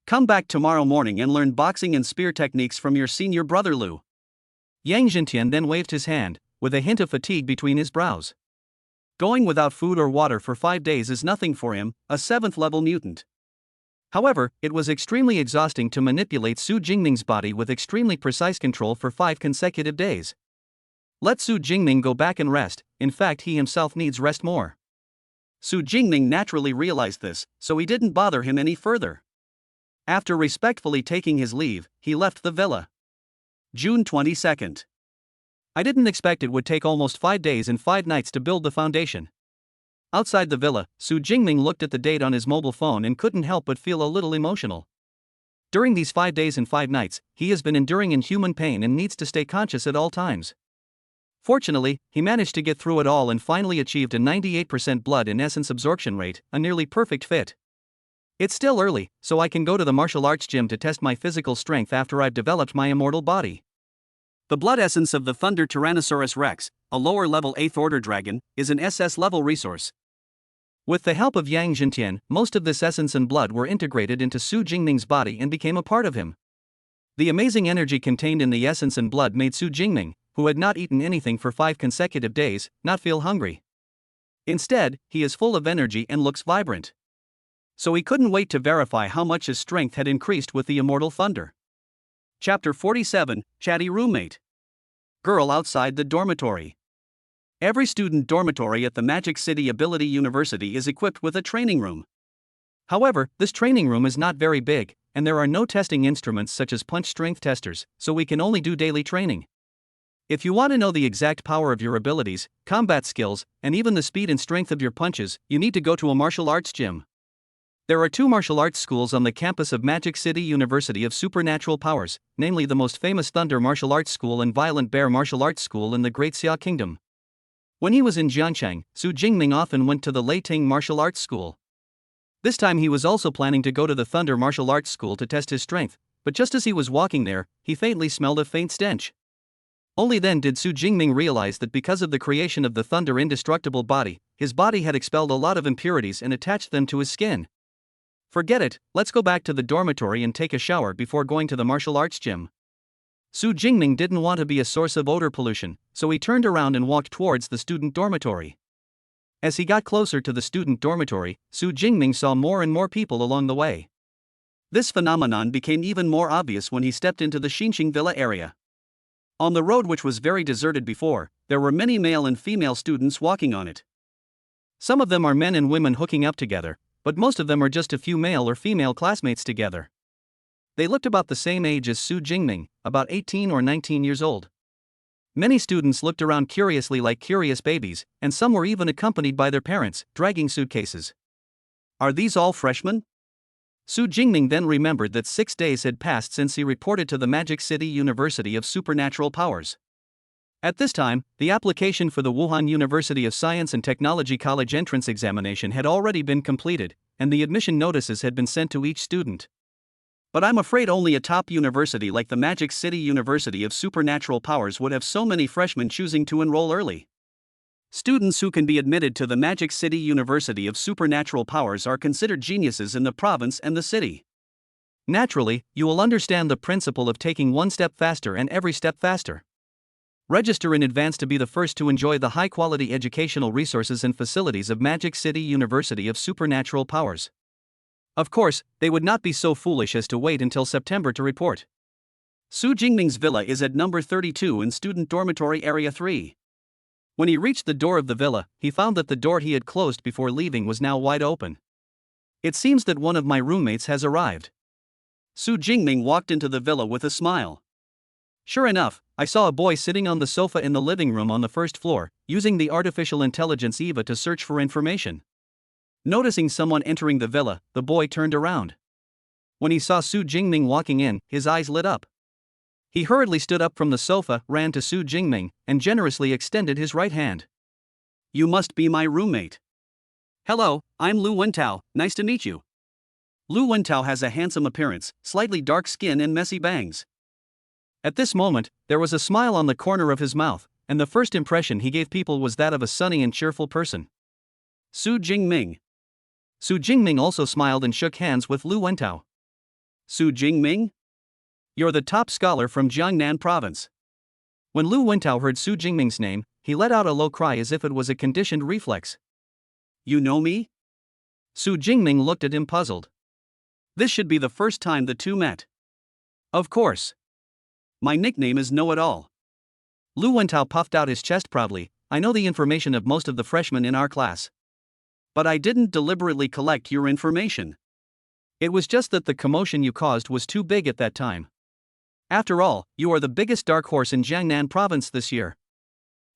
Come back tomorrow morning and learn boxing and spear techniques from your senior brother Lu. Yang Zhentian then waved his hand, with a hint of fatigue between his brows. Going without food or water for 5 days is nothing for him, a 7th-level mutant. However, it was extremely exhausting to manipulate Su Jingming's body with extremely precise control for 5 consecutive days. Let Su Jingming go back and rest, in fact he himself needs rest more. Su Jingming naturally realized this, so he didn't bother him any further. After respectfully taking his leave, he left the villa. June 22nd. I didn't expect it would take almost 5 days and 5 nights to build the foundation. Outside the villa, Su Jingming looked at the date on his mobile phone and couldn't help but feel a little emotional. During these 5 days and 5 nights, he has been enduring inhuman pain and needs to stay conscious at all times. Fortunately, he managed to get through it all and finally achieved a 98% blood in essence absorption rate, a nearly perfect fit. It's still early, so I can go to the martial arts gym to test my physical strength after I've developed my immortal body. The blood essence of the Thunder Tyrannosaurus Rex, a lower-level 8th Order dragon, is an SS-level resource. With the help of Yang Jintian, most of this essence and blood were integrated into Su Jingming's body and became a part of him. The amazing energy contained in the essence and blood made Su Jingming, who had not eaten anything for 5 consecutive days, not feel hungry. Instead, he is full of energy and looks vibrant. So he couldn't wait to verify how much his strength had increased with the immortal thunder. Chapter 47, Chatty Roommate. Girl outside the dormitory. Every student dormitory at the Magic City Ability University is equipped with a training room. However, this training room is not very big, and there are no testing instruments such as punch strength testers, so we can only do daily training. If you want to know the exact power of your abilities, combat skills, and even the speed and strength of your punches, you need to go to a martial arts gym. There are 2 martial arts schools on the campus of Magic City University of Supernatural Powers, namely the most famous Thunder Martial Arts School and Violent Bear Martial Arts School in the Great Xia Kingdom. When he was in Jiangchang, Su Jingming often went to the Leiting Martial Arts School. This time he was also planning to go to the Thunder Martial Arts School to test his strength, but just as he was walking there, he faintly smelled a faint stench. Only then did Su Jingming realize that because of the creation of the Thunder Indestructible body, his body had expelled a lot of impurities and attached them to his skin. Forget it, let's go back to the dormitory and take a shower before going to the martial arts gym. Su Jingming didn't want to be a source of odor pollution, so he turned around and walked towards the student dormitory. As he got closer to the student dormitory, Su Jingming saw more and more people along the way. This phenomenon became even more obvious when he stepped into the Xinqing Villa area. On the road, which was very deserted before, there were many male and female students walking on it. Some of them are men and women hooking up together, but most of them are just a few male or female classmates together. They looked about the same age as Su Jingming, about 18 or 19 years old. Many students looked around curiously like curious babies, and some were even accompanied by their parents, dragging suitcases. Are these all freshmen? Su Jingming then remembered that 6 days had passed since he reported to the Magic City University of Supernatural Powers. At this time, the application for the Wuhan University of Science and Technology College entrance examination had already been completed, and the admission notices had been sent to each student. But I'm afraid only a top university like the Magic City University of Supernatural Powers would have so many freshmen choosing to enroll early. Students who can be admitted to the Magic City University of Supernatural Powers are considered geniuses in the province and the city. Naturally, you will understand the principle of taking one step faster and every step faster. Register in advance to be the first to enjoy the high-quality educational resources and facilities of Magic City University of Supernatural Powers. Of course, they would not be so foolish as to wait until September to report. Su Jingming's villa is at number 32 in Student Dormitory Area 3. When he reached the door of the villa, he found that the door he had closed before leaving was now wide open. It seems that one of my roommates has arrived. Su Jingming walked into the villa with a smile. Sure enough, I saw a boy sitting on the sofa in the living room on the first floor, using the artificial intelligence Eva to search for information. Noticing someone entering the villa, the boy turned around. When he saw Su Jingming walking in, his eyes lit up. He hurriedly stood up from the sofa, ran to Su Jingming, and generously extended his right hand. You must be my roommate. Hello, I'm Lu Wentao, nice to meet you. Lu Wentao has a handsome appearance, slightly dark skin and messy bangs. At this moment, there was a smile on the corner of his mouth, and the first impression he gave people was that of a sunny and cheerful person. Su Jingming. Su Jingming also smiled and shook hands with Lu Wentao. Su Jingming? You're the top scholar from Jiangnan province. When Lu Wentao heard Su Jingming's name, he let out a low cry as if it was a conditioned reflex. You know me? Su Jingming looked at him puzzled. This should be the first time the two met. Of course. My nickname is Know-It-All. Lu Wentao puffed out his chest proudly. I know the information of most of the freshmen in our class. But I didn't deliberately collect your information. It was just that the commotion you caused was too big at that time. After all, you are the biggest dark horse in Jiangnan province this year.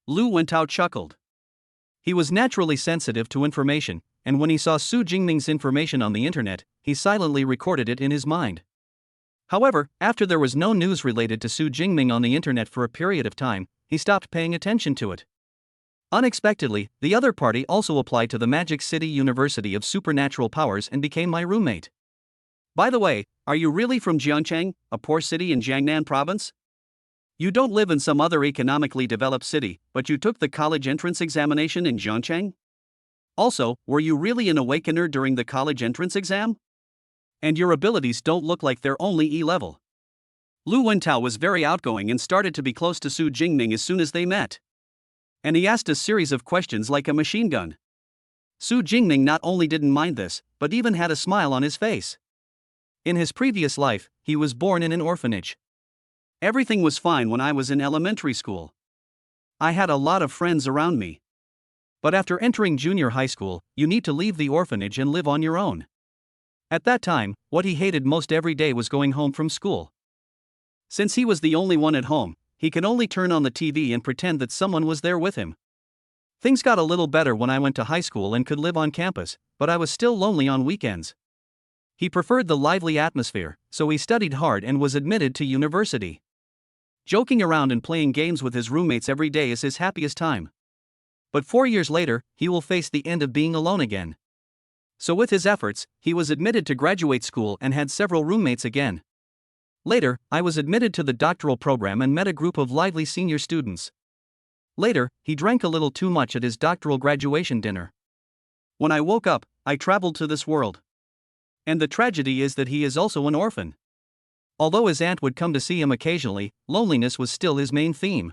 Lu Wentao chuckled. He was naturally sensitive to information, and when he saw Su Jingming's information on the internet, he silently recorded it in his mind. However, after there was no news related to Su Jingming on the internet for a period of time, he stopped paying attention to it. Unexpectedly, the other party also applied to the Magic City University of Supernatural Powers and became my roommate. By the way, are you really from Jiangchang, a poor city in Jiangnan province? You don't live in some other economically developed city, but you took the college entrance examination in Jiangchang? Also, were you really an awakener during the college entrance exam? And your abilities don't look like they're only E-level. Lu Wentao was very outgoing and started to be close to Su Jingming as soon as they met. And he asked a series of questions like a machine gun. Su Jingming not only didn't mind this, but even had a smile on his face. In his previous life, he was born in an orphanage. Everything was fine when I was in elementary school. I had a lot of friends around me. But after entering junior high school, you need to leave the orphanage and live on your own. At that time, what he hated most every day was going home from school. Since he was the only one at home, he could only turn on the TV and pretend that someone was there with him. Things got a little better when I went to high school and could live on campus, but I was still lonely on weekends. He preferred the lively atmosphere, so he studied hard and was admitted to university. Joking around and playing games with his roommates every day is his happiest time. But 4 years later, he will face the end of being alone again. So with his efforts, he was admitted to graduate school and had several roommates again. Later, I was admitted to the doctoral program and met a group of lively senior students. Later, he drank a little too much at his doctoral graduation dinner. When I woke up, I traveled to this world. And the tragedy is that he is also an orphan. Although his aunt would come to see him occasionally, loneliness was still his main theme.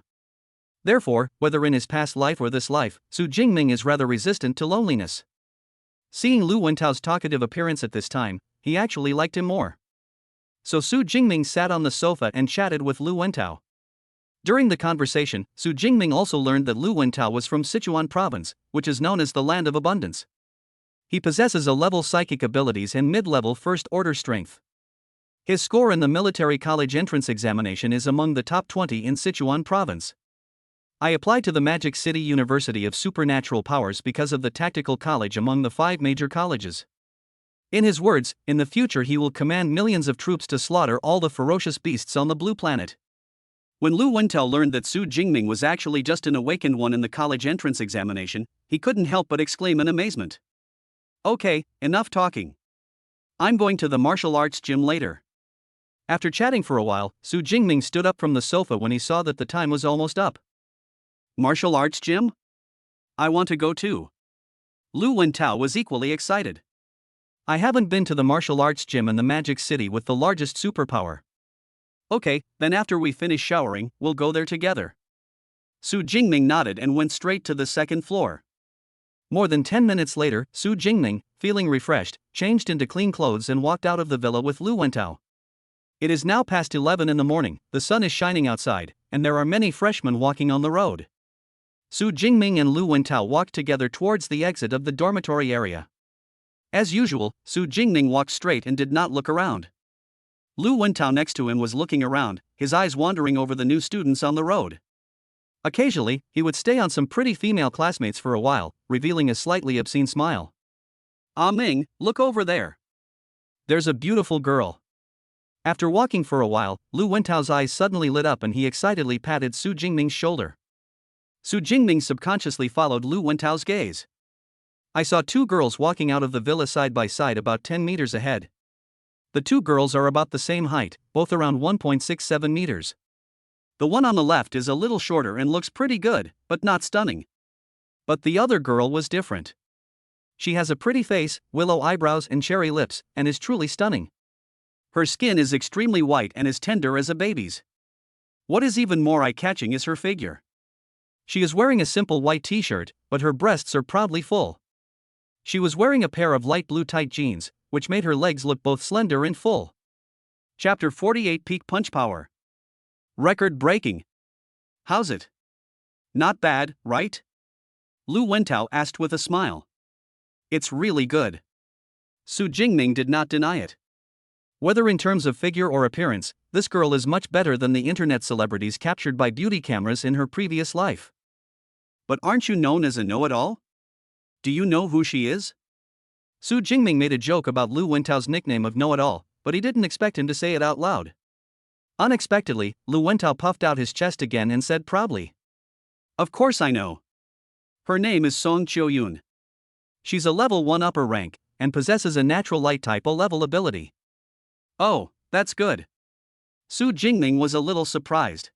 Therefore, whether in his past life or this life, Su Jingming is rather resistant to loneliness. Seeing Lu Wentao's talkative appearance at this time, he actually liked him more. So Su Jingming sat on the sofa and chatted with Lu Wentao. During the conversation, Su Jingming also learned that Lu Wentao was from Sichuan province, which is known as the land of abundance. He possesses A-level psychic abilities and mid-level first-order strength. His score in the military college entrance examination is among the top 20 in Sichuan province. I applied to the Magic City University of Supernatural Powers because of the tactical college among the 5 major colleges. In his words, in the future he will command millions of troops to slaughter all the ferocious beasts on the blue planet. When Lu Wentao learned that Su Jingming was actually just an awakened one in the college entrance examination, he couldn't help but exclaim in amazement. Okay, enough talking. I'm going to the martial arts gym later. After chatting for a while, Su Jingming stood up from the sofa when he saw that the time was almost up. Martial arts gym? I want to go too. Lu Wentao was equally excited. I haven't been to the martial arts gym in the Magic City with the largest superpower. Okay, then after we finish showering, we'll go there together. Su Jingming nodded and went straight to the second floor. More than 10 minutes later, Su Jingming, feeling refreshed, changed into clean clothes and walked out of the villa with Lu Wentao. It is now past 11 in the morning, the sun is shining outside, and there are many freshmen walking on the road. Su Jingming and Lu Wentao walked together towards the exit of the dormitory area. As usual, Su Jingming walked straight and did not look around. Lu Wentao next to him was looking around, his eyes wandering over the new students on the road. Occasionally, he would stay on some pretty female classmates for a while, revealing a slightly obscene smile. Ah Ming, look over there. There's a beautiful girl. After walking for a while, Lu Wentao's eyes suddenly lit up and he excitedly patted Su Jingming's shoulder. Su Jingming subconsciously followed Lu Wentao's gaze. I saw 2 girls walking out of the villa side by side about 10 meters ahead. The 2 girls are about the same height, both around 1.67 meters. The one on the left is a little shorter and looks pretty good, but not stunning. But the other girl was different. She has a pretty face, willow eyebrows and cherry lips, and is truly stunning. Her skin is extremely white and as tender as a baby's. What is even more eye-catching is her figure. She is wearing a simple white t-shirt, but her breasts are proudly full. She was wearing a pair of light blue tight jeans, which made her legs look both slender and full. Chapter 48 Peak Punch Power. Record breaking. How's it? Not bad, right? Lu Wentao asked with a smile. It's really good. Su Jingming did not deny it. Whether in terms of figure or appearance, this girl is much better than the internet celebrities captured by beauty cameras in her previous life. But aren't you known as a know-it-all? Do you know who she is? Su Jingming made a joke about Lu Wentao's nickname of know-it-all, but he didn't expect him to say it out loud. Unexpectedly, Lu Wentao puffed out his chest again and said proudly. Of course I know. Her name is Song Chiuyun. She's a level 1 upper rank, and possesses a natural light type A-level ability. Oh, that's good. Su Jingming was a little surprised.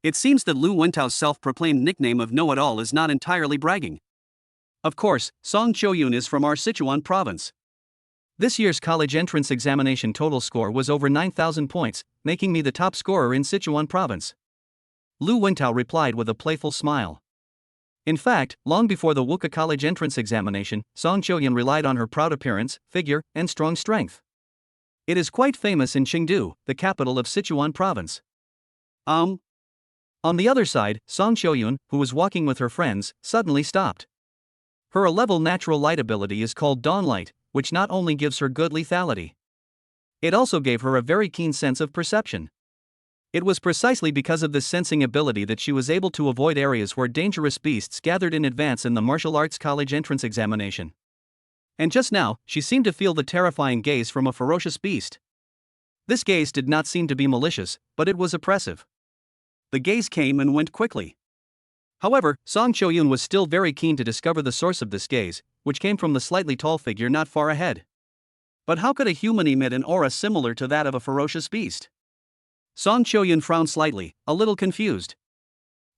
It seems that Lu Wentao's self-proclaimed nickname of know-it-all is not entirely bragging. Of course, Song Choyun is from our Sichuan province. This year's college entrance examination total score was over 9,000 points, making me the top scorer in Sichuan province. Lu Wentao replied with a playful smile. In fact, long before the Wuka College entrance examination, Song Choyun relied on her proud appearance, figure, and strong strength. It is quite famous in Chengdu, the capital of Sichuan province. On the other side, Song Choyun, who was walking with her friends, suddenly stopped. Her A-level natural light ability is called Dawn Light, which not only gives her good lethality, it also gave her a very keen sense of perception. It was precisely because of this sensing ability that she was able to avoid areas where dangerous beasts gathered in advance in the martial arts college entrance examination. And just now, she seemed to feel the terrifying gaze from a ferocious beast. This gaze did not seem to be malicious, but it was oppressive. The gaze came and went quickly. However, Song Choyun was still very keen to discover the source of this gaze, which came from the slightly tall figure not far ahead. But how could a human emit an aura similar to that of a ferocious beast? Song Choyun frowned slightly, a little confused.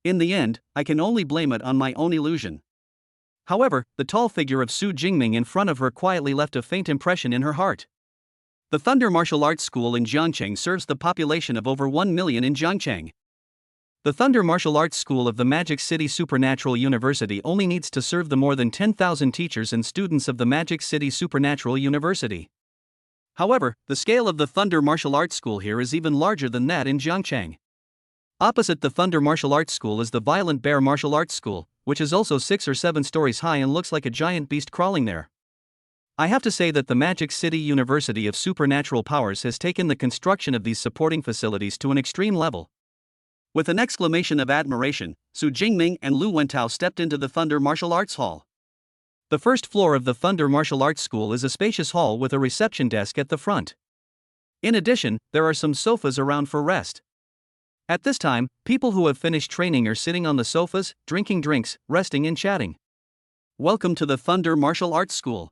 In the end, I can only blame it on my own illusion. However, the tall figure of Su Jingming in front of her quietly left a faint impression in her heart. The Thunder Martial Arts School in Jiangcheng serves the population of over 1 million in Jiangcheng. The Thunder Martial Arts School of the Magic City Supernatural University only needs to serve the more than 10,000 teachers and students of the Magic City Supernatural University. However, the scale of the Thunder Martial Arts School here is even larger than that in Jiangcheng. Opposite the Thunder Martial Arts School is the Violent Bear Martial Arts School, which is also 6 or 7 stories high and looks like a giant beast crawling there. I have to say that the Magic City University of Supernatural Powers has taken the construction of these supporting facilities to an extreme level. With an exclamation of admiration, Su Jingming and Lu Wentao stepped into the Thunder Martial Arts Hall. The first floor of the Thunder Martial Arts School is a spacious hall with a reception desk at the front. In addition, there are some sofas around for rest. At this time, people who have finished training are sitting on the sofas, drinking drinks, resting and chatting. Welcome to the Thunder Martial Arts School.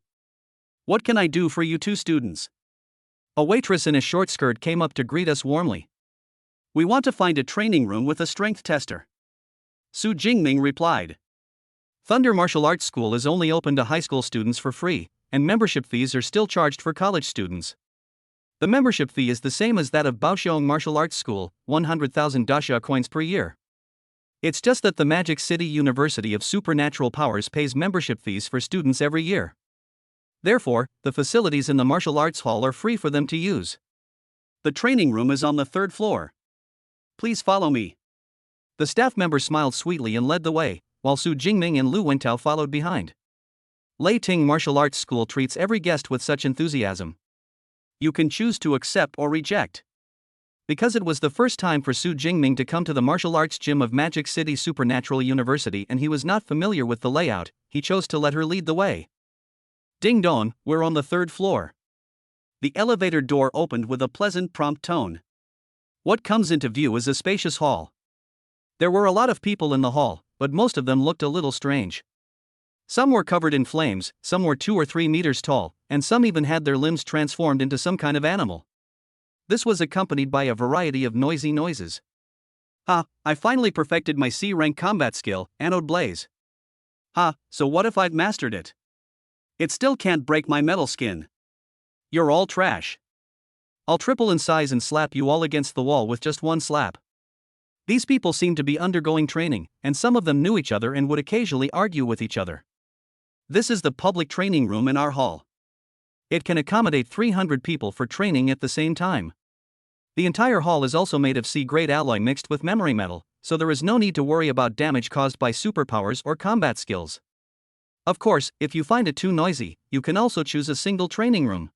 What can I do for you two students? A waitress in a short skirt came up to greet us warmly. We want to find a training room with a strength tester. Su Jingming replied. Thunder Martial Arts School is only open to high school students for free, and membership fees are still charged for college students. The membership fee is the same as that of Baoxiong Martial Arts School, 100,000 dasha coins per year. It's just that the Magic City University of Supernatural Powers pays membership fees for students every year. Therefore, the facilities in the martial arts hall are free for them to use. The training room is on the 3rd floor. Please follow me. The staff member smiled sweetly and led the way, while Su Jingming and Lu Wentao followed behind. Lei Ting Martial Arts School treats every guest with such enthusiasm. You can choose to accept or reject. Because it was the first time for Su Jingming to come to the martial arts gym of Magic City Supernatural University and he was not familiar with the layout, he chose to let her lead the way. Ding dong, we're on the 3rd floor. The elevator door opened with a pleasant prompt tone. What comes into view is a spacious hall. There were a lot of people in the hall, but most of them looked a little strange. Some were covered in flames, some were 2 or 3 meters tall, and some even had their limbs transformed into some kind of animal. This was accompanied by a variety of noisy noises. I finally perfected my C-rank combat skill, Anode Blaze. So what if I've mastered it? It still can't break my metal skin. You're all trash. I'll triple in size and slap you all against the wall with just one slap. These people seemed to be undergoing training, and some of them knew each other and would occasionally argue with each other. This is the public training room in our hall. It can accommodate 300 people for training at the same time. The entire hall is also made of C-grade alloy mixed with memory metal, so there is no need to worry about damage caused by superpowers or combat skills. Of course, if you find it too noisy, you can also choose a single training room.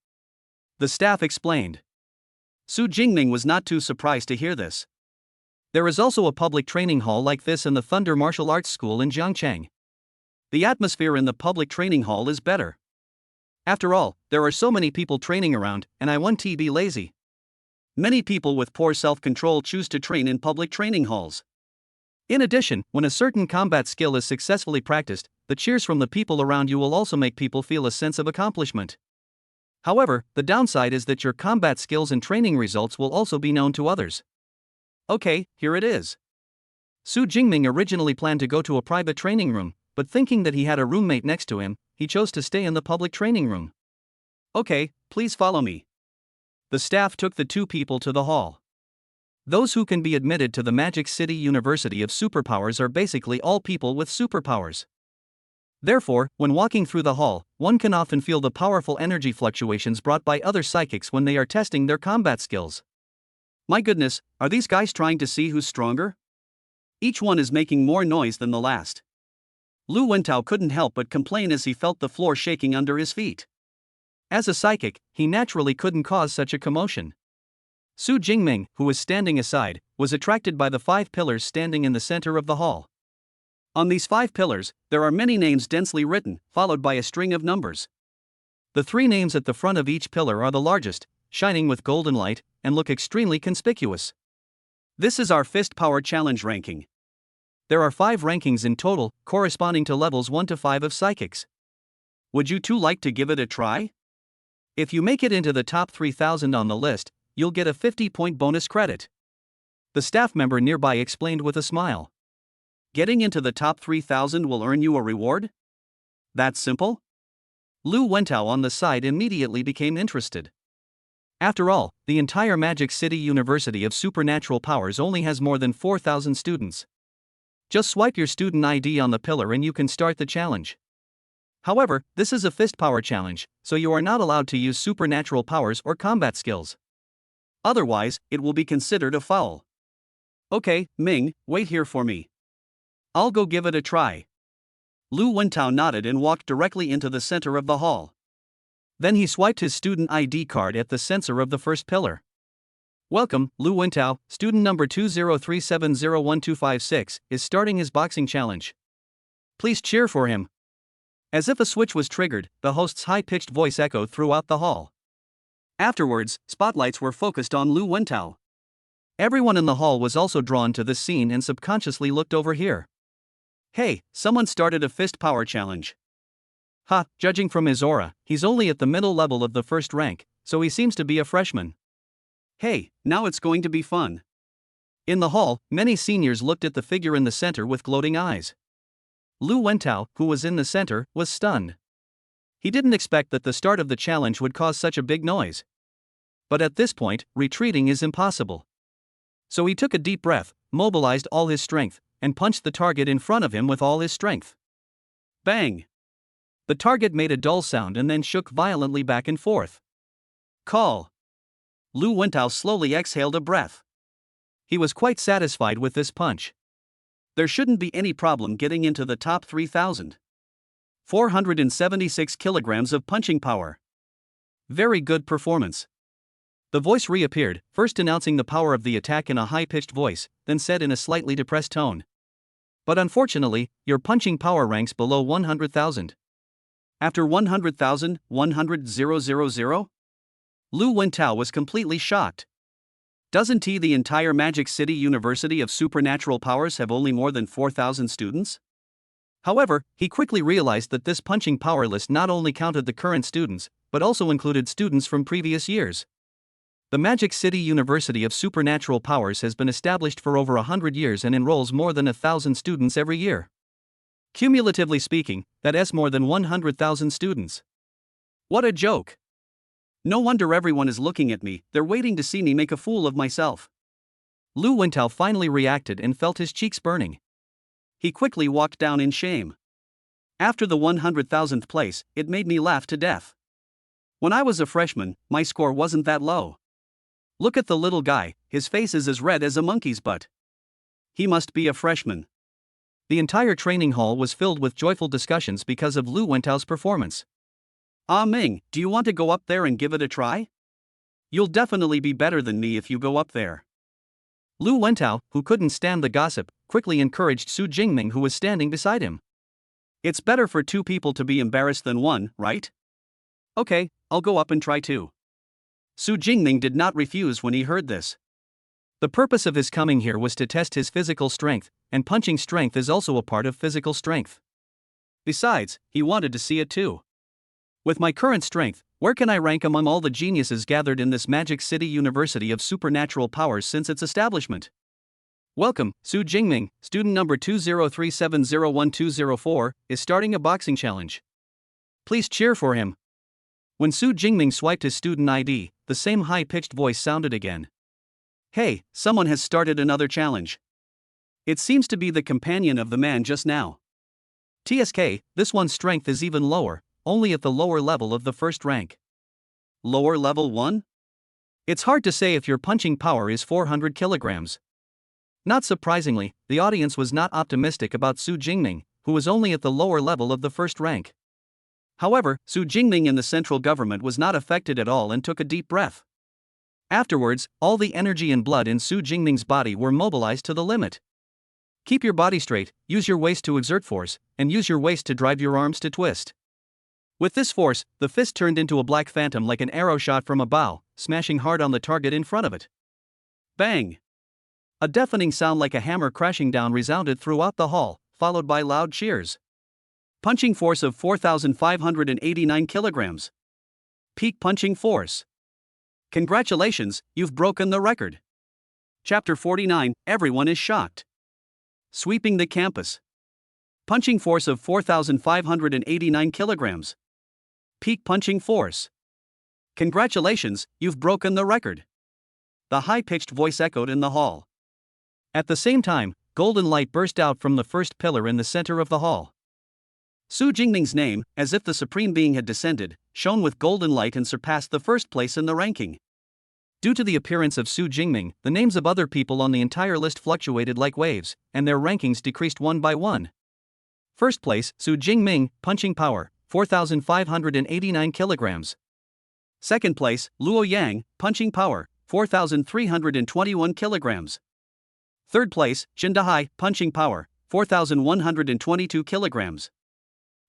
The staff explained. Su Jingming was not too surprised to hear this. There is also a public training hall like this in the Thunder Martial Arts School in Jiangcheng. The atmosphere in the public training hall is better. After all, there are so many people training around, and I want to be lazy. Many people with poor self-control choose to train in public training halls. In addition, when a certain combat skill is successfully practiced, the cheers from the people around you will also make people feel a sense of accomplishment. However, the downside is that your combat skills and training results will also be known to others. Okay, here it is. Su Jingming originally planned to go to a private training room, but thinking that he had a roommate next to him, he chose to stay in the public training room. Okay, please follow me. The staff took the two people to the hall. Those who can be admitted to the Magic City University of Superpowers are basically all people with superpowers. Therefore, when walking through the hall, one can often feel the powerful energy fluctuations brought by other psychics when they are testing their combat skills. My goodness, are these guys trying to see who's stronger? Each one is making more noise than the last. Lu Wentao couldn't help but complain as he felt the floor shaking under his feet. As a psychic, he naturally couldn't cause such a commotion. Su Jingming, who was standing aside, was attracted by the 5 pillars standing in the center of the hall. On these 5 pillars, there are many names densely written, followed by a string of numbers. The 3 names at the front of each pillar are the largest, shining with golden light, and look extremely conspicuous. This is our Fist Power Challenge ranking. There are 5 rankings in total, corresponding to levels 1 to 5 of psychics. Would you two like to give it a try? If you make it into the top 3,000 on the list, you'll get a 50-point bonus credit. The staff member nearby explained with a smile. Getting into the top 3,000 will earn you a reward? That simple? Lu Wentao on the side immediately became interested. After all, the entire Magic City University of Supernatural Powers only has more than 4,000 students. Just swipe your student ID on the pillar and you can start the challenge. However, this is a fist power challenge, so you are not allowed to use supernatural powers or combat skills. Otherwise, it will be considered a foul. Okay, Ming, wait here for me. I'll go give it a try. Lu Wentao nodded and walked directly into the center of the hall. Then he swiped his student ID card at the sensor of the first pillar. Welcome, Lu Wentao, student number 203701256, is starting his boxing challenge. Please cheer for him. As if a switch was triggered, the host's high-pitched voice echoed throughout the hall. Afterwards, spotlights were focused on Lu Wentao. Everyone in the hall was also drawn to this scene and subconsciously looked over here. Hey, someone started a fist power challenge. Ha, judging from his aura, he's only at the middle level of the first rank, so he seems to be a freshman. Hey, now it's going to be fun. In the hall, many seniors looked at the figure in the center with gloating eyes. Lu Wentao, who was in the center, was stunned. He didn't expect that the start of the challenge would cause such a big noise. But at this point, retreating is impossible. So he took a deep breath, mobilized all his strength, and punched the target in front of him with all his strength. Bang! The target made a dull sound and then shook violently back and forth. Call! Lu Wentao slowly exhaled a breath. He was quite satisfied with this punch. There shouldn't be any problem getting into the top 3,000. 476 kilograms of punching power. Very good performance. The voice reappeared, first announcing the power of the attack in a high-pitched voice, then said in a slightly depressed tone. But unfortunately, your punching power ranks below 100,000. After 100,000, 100,000? Lu Wentao was completely shocked. Doesn't the entire Magic City University of Supernatural Powers have only more than 4,000 students? However, he quickly realized that this punching power list not only counted the current students, but also included students from previous years. The Magic City University of Supernatural Powers has been established for over 100 years and enrolls more than 1,000 students every year. Cumulatively speaking, that's more than 100,000 students. What a joke! No wonder everyone is looking at me, they're waiting to see me make a fool of myself. Lu Wentao finally reacted and felt his cheeks burning. He quickly walked down in shame. After the 100,000th place, it made me laugh to death. When I was a freshman, my score wasn't that low. Look at the little guy, his face is as red as a monkey's butt. He must be a freshman. The entire training hall was filled with joyful discussions because of Lu Wentao's performance. Ah Ming, do you want to go up there and give it a try? You'll definitely be better than me if you go up there. Lu Wentao, who couldn't stand the gossip, quickly encouraged Su Jingming, who was standing beside him. It's better for 2 people to be embarrassed than 1, right? Okay, I'll go up and try too. Su Jingming did not refuse when he heard this. The purpose of his coming here was to test his physical strength, and punching strength is also a part of physical strength. Besides, he wanted to see it too. With my current strength, where can I rank among all the geniuses gathered in this Magic City University of Supernatural Powers since its establishment? Welcome, Su Jingming, student number 203701204, is starting a boxing challenge. Please cheer for him. When Su Jingming swiped his student ID, the same high-pitched voice sounded again. Hey, someone has started another challenge. It seems to be the companion of the man just now. TSK, this one's strength is even lower, only at the lower level of the first rank. Lower level 1? It's hard to say if your punching power is 400 kilograms. Not surprisingly, the audience was not optimistic about Su Jingming, who was only at the lower level of the first rank. However, Su Jingming in the central government was not affected at all and took a deep breath. Afterwards, all the energy and blood in Su Jingming's body were mobilized to the limit. Keep your body straight, use your waist to exert force, and use your waist to drive your arms to twist. With this force, the fist turned into a black phantom like an arrow shot from a bow, smashing hard on the target in front of it. Bang! A deafening sound like a hammer crashing down resounded throughout the hall, followed by loud cheers. Punching force of 4,589 kilograms. Peak punching force. Congratulations, you've broken the record. Chapter 49, everyone is shocked. Sweeping the campus. Punching force of 4,589 kilograms. Peak punching force. Congratulations, you've broken the record. The high-pitched voice echoed in the hall. At the same time, golden light burst out from the first pillar in the center of the hall. Su Jingming's name, as if the supreme being had descended, shone with golden light and surpassed the first place in the ranking. Due to the appearance of Su Jingming, the names of other people on the entire list fluctuated like waves, and their rankings decreased one by one. First place, Su Jingming, punching power, 4,589 kilograms. Second place, Luo Yang, punching power, 4,321 kilograms. Third place, Jin Dahai, punching power, 4,122 kilograms.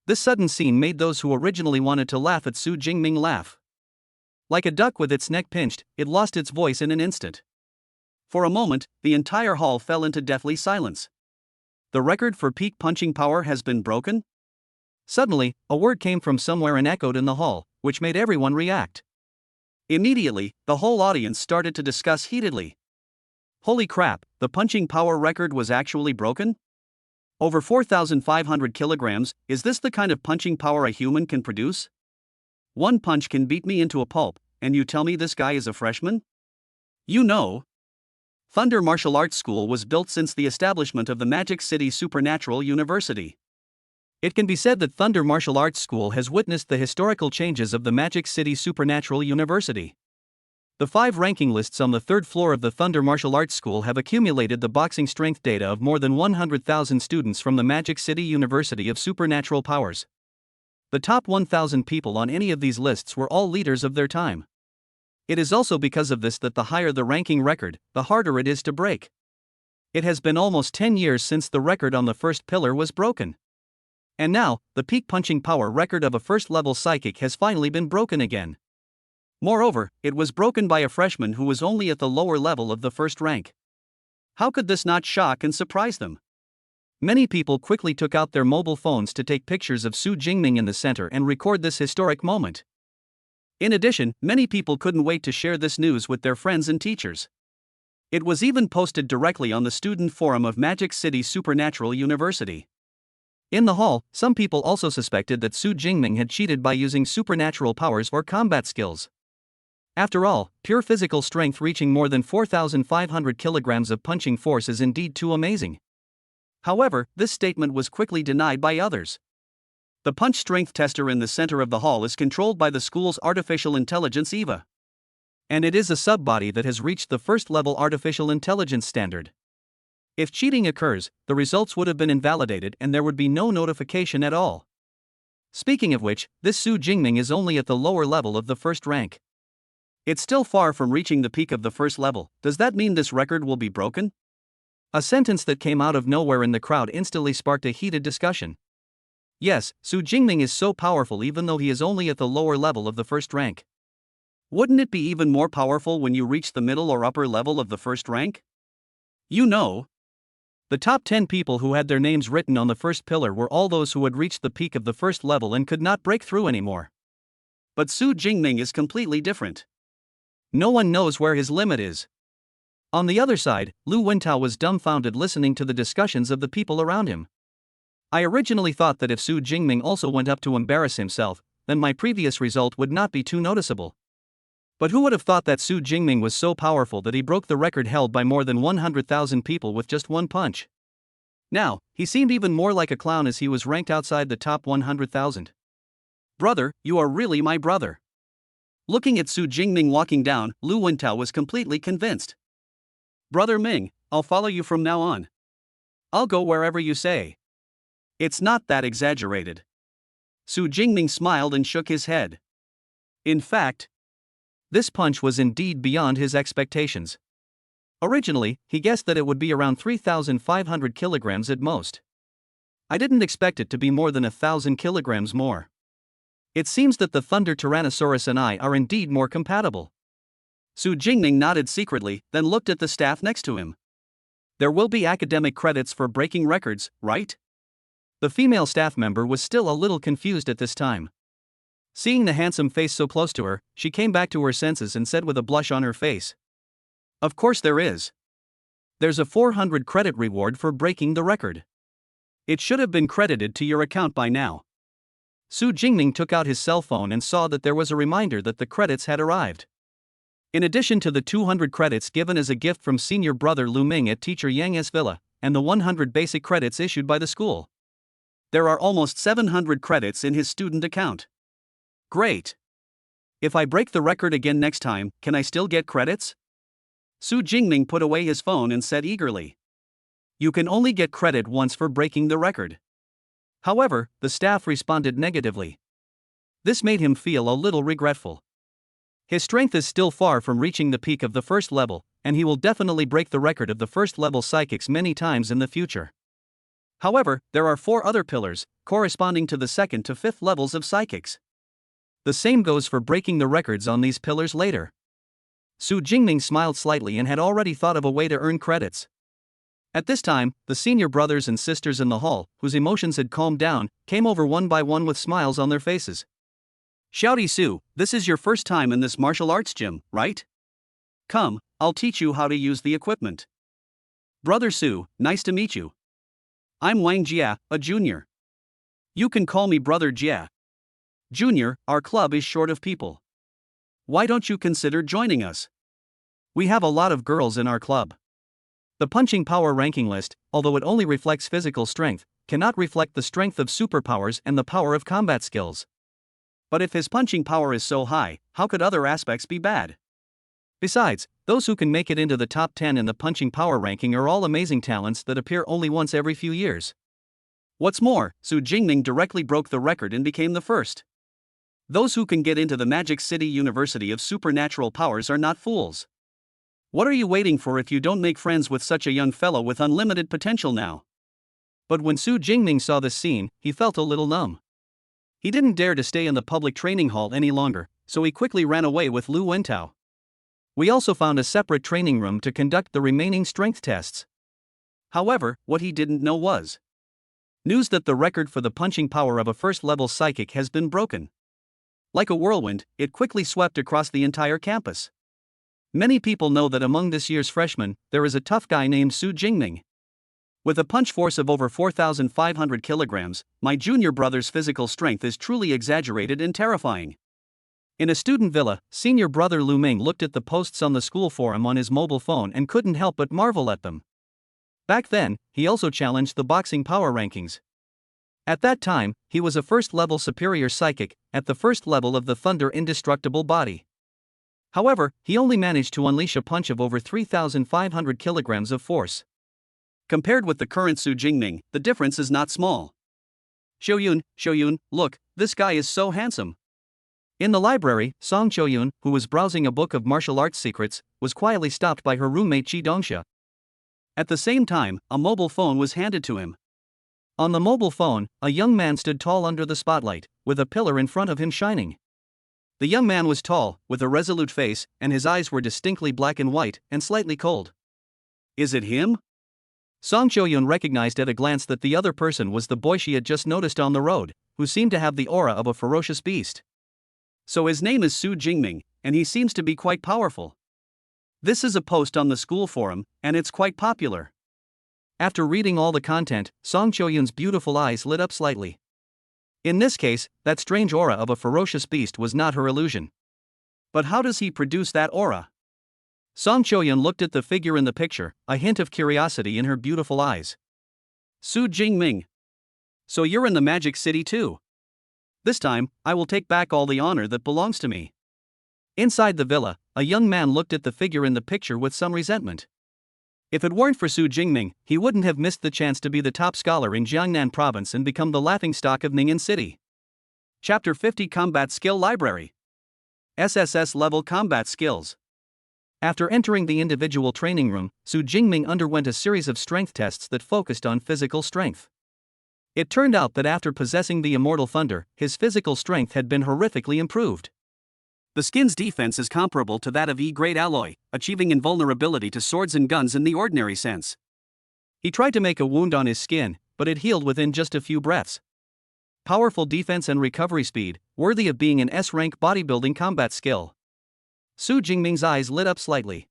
This sudden scene made those who originally wanted to laugh at Su Jingming laugh. Like a duck with its neck pinched, it lost its voice in an instant. For a moment, the entire hall fell into deathly silence. The record for peak punching power has been broken? Suddenly, a word came from somewhere and echoed in the hall, which made everyone react. Immediately, the whole audience started to discuss heatedly. Holy crap, the punching power record was actually broken? Over 4,500 kilograms, is this the kind of punching power a human can produce? One punch can beat me into a pulp, and you tell me this guy is a freshman? You know. Thunder Martial Arts School was built since the establishment of the Magic City Supernatural University. It can be said that Thunder Martial Arts School has witnessed the historical changes of the Magic City Supernatural University. The 5 ranking lists on the 3rd floor of the Thunder Martial Arts School have accumulated the boxing strength data of more than 100,000 students from the Magic City University of Supernatural Powers. The top 1,000 people on any of these lists were all leaders of their time. It is also because of this that the higher the ranking record, the harder it is to break. It has been almost 10 years since the record on the first pillar was broken. And now, the peak punching power record of a first-level psychic has finally been broken again. Moreover, it was broken by a freshman who was only at the lower level of the first rank. How could this not shock and surprise them? Many people quickly took out their mobile phones to take pictures of Su Jingming in the center and record this historic moment. In addition, many people couldn't wait to share this news with their friends and teachers. It was even posted directly on the student forum of Magic City Supernatural University. In the hall, some people also suspected that Su Jingming had cheated by using supernatural powers or combat skills. After all, pure physical strength reaching more than 4,500 kilograms of punching force is indeed too amazing. However, this statement was quickly denied by others. The punch strength tester in the center of the hall is controlled by the school's artificial intelligence EVA. And it is a sub-body that has reached the first-level artificial intelligence standard. If cheating occurs, the results would have been invalidated and there would be no notification at all. Speaking of which, this Su Jingming is only at the lower level of the first rank. It's still far from reaching the peak of the first level. Does that mean this record will be broken? A sentence that came out of nowhere in the crowd instantly sparked a heated discussion. Yes, Su Jingming is so powerful even though he is only at the lower level of the first rank. Wouldn't it be even more powerful when you reach the middle or upper level of the first rank? You know. The top 10 people who had their names written on the first pillar were all those who had reached the peak of the first level and could not break through anymore. But Su Jingming is completely different. No one knows where his limit is. On the other side, Lu Wentao was dumbfounded listening to the discussions of the people around him. I originally thought that if Su Jingming also went up to embarrass himself, then my previous result would not be too noticeable. But who would have thought that Su Jingming was so powerful that he broke the record held by more than 100,000 people with just one punch? Now, he seemed even more like a clown as he was ranked outside the top 100,000. Brother, you are really my brother. Looking at Su Jingming walking down, Lu Wentao was completely convinced. Brother Ming, I'll follow you from now on. I'll go wherever you say. It's not that exaggerated. Su Jingming smiled and shook his head. In fact, this punch was indeed beyond his expectations. Originally, he guessed that it would be around 3,500 kilograms at most. I didn't expect it to be more than 1,000 kilograms more. It seems that the Thunder Tyrannosaurus and I are indeed more compatible. Su Jingming nodded secretly, then looked at the staff next to him. There will be academic credits for breaking records, right? The female staff member was still a little confused at this time. Seeing the handsome face so close to her, she came back to her senses and said with a blush on her face. Of course there is. There's a 400 credit reward for breaking the record. It should have been credited to your account by now. Su Jingming took out his cell phone and saw that there was a reminder that the credits had arrived. In addition to the 200 credits given as a gift from senior brother Lu Ming at teacher Yang's villa, and the 100 basic credits issued by the school, there are almost 700 credits in his student account. Great. If I break the record again next time, can I still get credits? Su Jingming put away his phone and said eagerly. You can only get credit once for breaking the record. However, the staff responded negatively. This made him feel a little regretful. His strength is still far from reaching the peak of the first level, and he will definitely break the record of the first level psychics many times in the future. However, there are 4 other pillars, corresponding to the 2nd to 5th levels of psychics. The same goes for breaking the records on these pillars later. Su Jingming smiled slightly and had already thought of a way to earn credits. At this time, the senior brothers and sisters in the hall, whose emotions had calmed down, came over one by one with smiles on their faces. Shouty Su, this is your first time in this martial arts gym, right? Come, I'll teach you how to use the equipment. Brother Su, nice to meet you. I'm Wang Jia, a junior. You can call me Brother Jia. Junior, our club is short of people. Why don't you consider joining us? We have a lot of girls in our club. The punching power ranking list, although it only reflects physical strength, cannot reflect the strength of superpowers and the power of combat skills. But if his punching power is so high, how could other aspects be bad? Besides, those who can make it into the top 10 in the punching power ranking are all amazing talents that appear only once every few years. What's more, Su Jingming directly broke the record and became the first. Those who can get into the Magic City University of Supernatural Powers are not fools. What are you waiting for if you don't make friends with such a young fellow with unlimited potential now? But when Su Jingming saw this scene, he felt a little numb. He didn't dare to stay in the public training hall any longer, so he quickly ran away with Lu Wentao. We also found a separate training room to conduct the remaining strength tests. However, what he didn't know was news that the record for the punching power of a first-level psychic has been broken. Like a whirlwind, it quickly swept across the entire campus. Many people know that among this year's freshmen, there is a tough guy named Su Jingming. With a punch force of over 4,500 kilograms, my junior brother's physical strength is truly exaggerated and terrifying. In a student villa, senior brother Lu Ming looked at the posts on the school forum on his mobile phone and couldn't help but marvel at them. Back then, he also challenged the boxing power rankings. At that time, he was a first-level superior psychic, at the first level of the Thunder Indestructible Body. However, he only managed to unleash a punch of over 3,500 kilograms of force. Compared with the current Su Jingming, the difference is not small. Shoyun, look, this guy is so handsome. In the library, Song Shoyun, who was browsing a book of martial arts secrets, was quietly stopped by her roommate Chi Dongsha. At the same time, a mobile phone was handed to him. On the mobile phone, a young man stood tall under the spotlight, with a pillar in front of him shining. The young man was tall, with a resolute face, and his eyes were distinctly black and white, and slightly cold. Is it him? Song Shoyun recognized at a glance that the other person was the boy she had just noticed on the road, who seemed to have the aura of a ferocious beast. So his name is Su Jingming, and he seems to be quite powerful. This is a post on the school forum, and it's quite popular. After reading all the content, Song Choyun's beautiful eyes lit up slightly. In this case, that strange aura of a ferocious beast was not her illusion. But how does he produce that aura? Song Choyun looked at the figure in the picture, a hint of curiosity in her beautiful eyes. Su Jingming. So you're in the Magic City too? This time, I will take back all the honor that belongs to me. Inside the villa, a young man looked at the figure in the picture with some resentment. If it weren't for Su Jingming, he wouldn't have missed the chance to be the top scholar in Jiangnan province and become the laughingstock of Ning'an City. Chapter 50 Combat Skill Library. SSS Level Combat Skills. After entering the individual training room, Su Jingming underwent a series of strength tests that focused on physical strength. It turned out that after possessing the Immortal Thunder, his physical strength had been horrifically improved. The skin's defense is comparable to that of E-grade alloy, achieving invulnerability to swords and guns in the ordinary sense. He tried to make a wound on his skin, but it healed within just a few breaths. Powerful defense and recovery speed, worthy of being an S-rank bodybuilding combat skill. Su Jingming's eyes lit up slightly.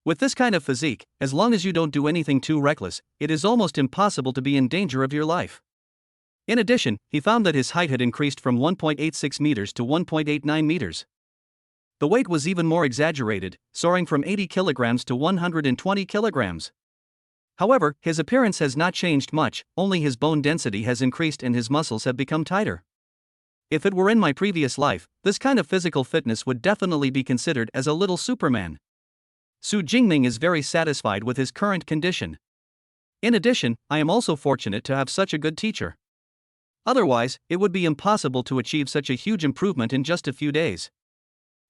With this kind of physique, as long as you don't do anything too reckless, it is almost impossible to be in danger of your life. In addition, he found that his height had increased from 1.86 meters to 1.89 meters. The weight was even more exaggerated, soaring from 80 kilograms to 120 kilograms. However, his appearance has not changed much, only his bone density has increased and his muscles have become tighter. If it were in my previous life, this kind of physical fitness would definitely be considered as a little Superman. Su Jingming is very satisfied with his current condition. In addition, I am also fortunate to have such a good teacher. Otherwise, it would be impossible to achieve such a huge improvement in just a few days.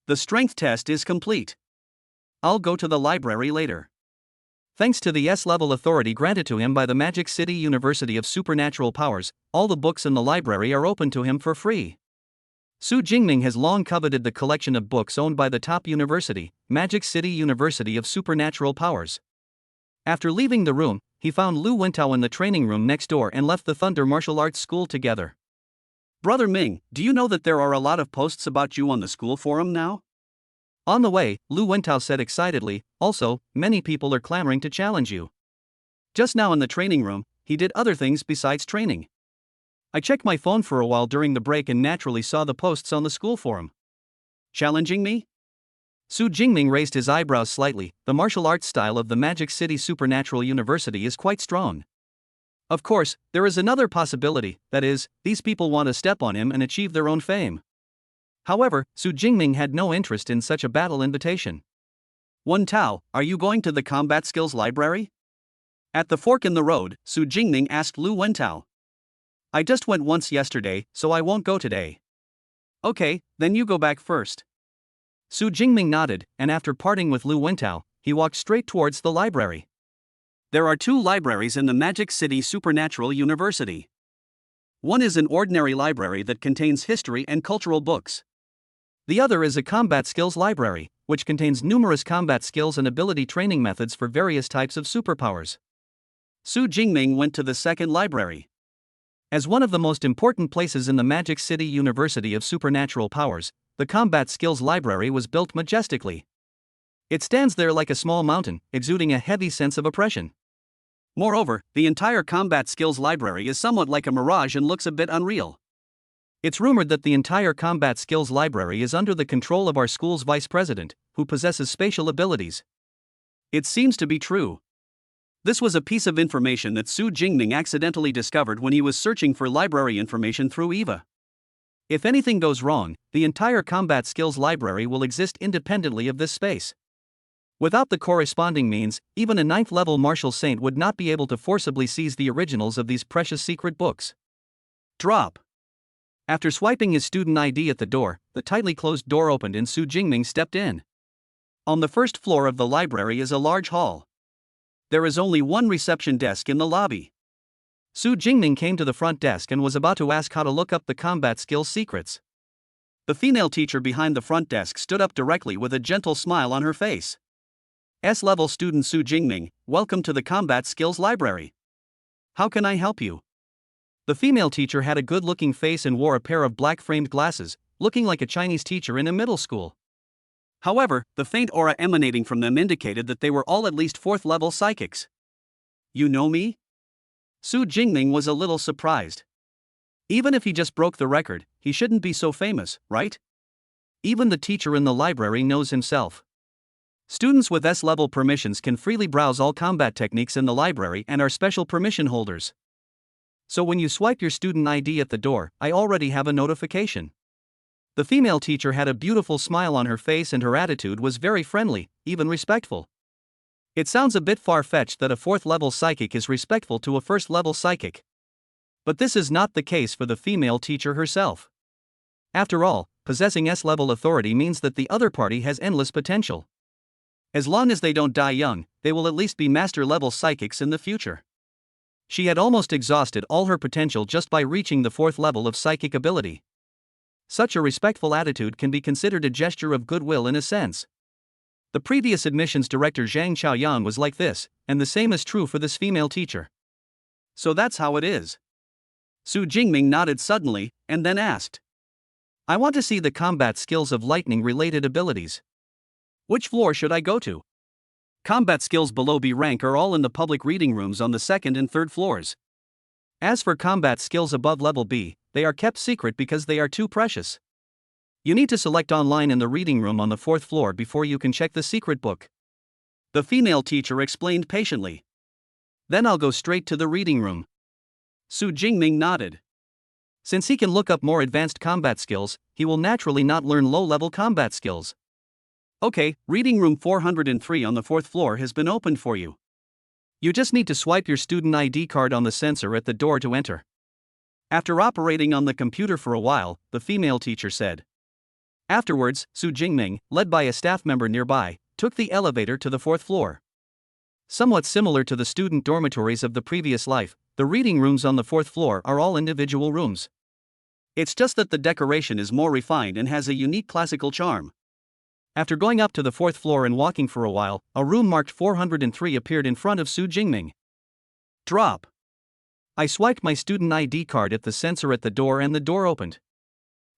The strength test is complete. I'll go to the library later. Thanks to the S-level authority granted to him by the Magic City University of Supernatural Powers, all the books in the library are open to him for free. Su Jingming has long coveted the collection of books owned by the top university, Magic City University of Supernatural Powers. After leaving the room, he found Lu Wentao in the training room next door and left the Thunder Martial Arts School together. Brother Ming, do you know that there are a lot of posts about you on the school forum now? On the way, Lu Wentao said excitedly, also, many people are clamoring to challenge you. Just now in the training room, he did other things besides training. I checked my phone for a while during the break and naturally saw the posts on the school forum. Challenging me? Su Jingming raised his eyebrows slightly. The martial arts style of the Magic City Supernatural University is quite strong. Of course, there is another possibility, that is, these people want to step on him and achieve their own fame. However, Su Jingming had no interest in such a battle invitation. Wen Tao, are you going to the Combat Skills Library? At the fork in the road, Su Jingming asked Lu Wentao. I just went once yesterday, so I won't go today. Okay, then you go back first. Su Jingming nodded, and after parting with Lu Wentao, he walked straight towards the library. There are two libraries in the Magic City Supernatural University. One is an ordinary library that contains history and cultural books. The other is a combat skills library, which contains numerous combat skills and ability training methods for various types of superpowers. Su Jingming went to the second library. As one of the most important places in the Magic City University of Supernatural Powers, the Combat Skills Library was built majestically. It stands there like a small mountain, exuding a heavy sense of oppression. Moreover, the entire Combat Skills Library is somewhat like a mirage and looks a bit unreal. It's rumored that the entire Combat Skills Library is under the control of our school's vice president, who possesses spatial abilities. It seems to be true. This was a piece of information that Su Jingming accidentally discovered when he was searching for library information through EVA. If anything goes wrong, the entire Combat Skills Library will exist independently of this space. Without the corresponding means, even a 9th-level martial saint would not be able to forcibly seize the originals of these precious secret books. Drop. After swiping his student ID at the door, the tightly closed door opened and Su Jingming stepped in. On the first floor of the library is a large hall. There is only one reception desk in the lobby. Su Jingming came to the front desk and was about to ask how to look up the combat skills secrets. The female teacher behind the front desk stood up directly with a gentle smile on her face. S-level student Su Jingming, welcome to the Combat Skills Library. How can I help you? The female teacher had a good-looking face and wore a pair of black-framed glasses, looking like a Chinese teacher in a middle school. However, the faint aura emanating from them indicated that they were all at least 4th level psychics. You know me? Su Jingming was a little surprised. Even if he just broke the record, he shouldn't be so famous, right? Even the teacher in the library knows himself. Students with S-level permissions can freely browse all combat techniques in the library and are special permission holders. So when you swipe your student ID at the door, I already have a notification. The female teacher had a beautiful smile on her face and her attitude was very friendly, even respectful. It sounds a bit far-fetched that a 4th level psychic is respectful to a 1st level psychic. But this is not the case for the female teacher herself. After all, possessing S-level authority means that the other party has endless potential. As long as they don't die young, they will at least be master-level psychics in the future. She had almost exhausted all her potential just by reaching the 4th level of psychic ability. Such a respectful attitude can be considered a gesture of goodwill in a sense. The previous admissions director Zhang Xiaoyan was like this, and the same is true for this female teacher. So that's how it is. Su Jingming nodded suddenly, and then asked. I want to see the combat skills of lightning-related abilities. Which floor should I go to? Combat skills below B rank are all in the public reading rooms on the 2nd and 3rd floors. As for combat skills above level B, they are kept secret because they are too precious. You need to select online in the reading room on the 4th floor before you can check the secret book. The female teacher explained patiently. Then I'll go straight to the reading room. Su Jingming nodded. Since he can look up more advanced combat skills, he will naturally not learn low-level combat skills. Okay, reading room 403 on the 4th floor has been opened for you. You just need to swipe your student ID card on the sensor at the door to enter. After operating on the computer for a while, the female teacher said. Afterwards, Su Jingming, led by a staff member nearby, took the elevator to the 4th floor. Somewhat similar to the student dormitories of the previous life, the reading rooms on the 4th floor are all individual rooms. It's just that the decoration is more refined and has a unique classical charm. After going up to the 4th floor and walking for a while, a room marked 403 appeared in front of Su Jingming. Drop. I swiped my student ID card at the sensor at the door and the door opened.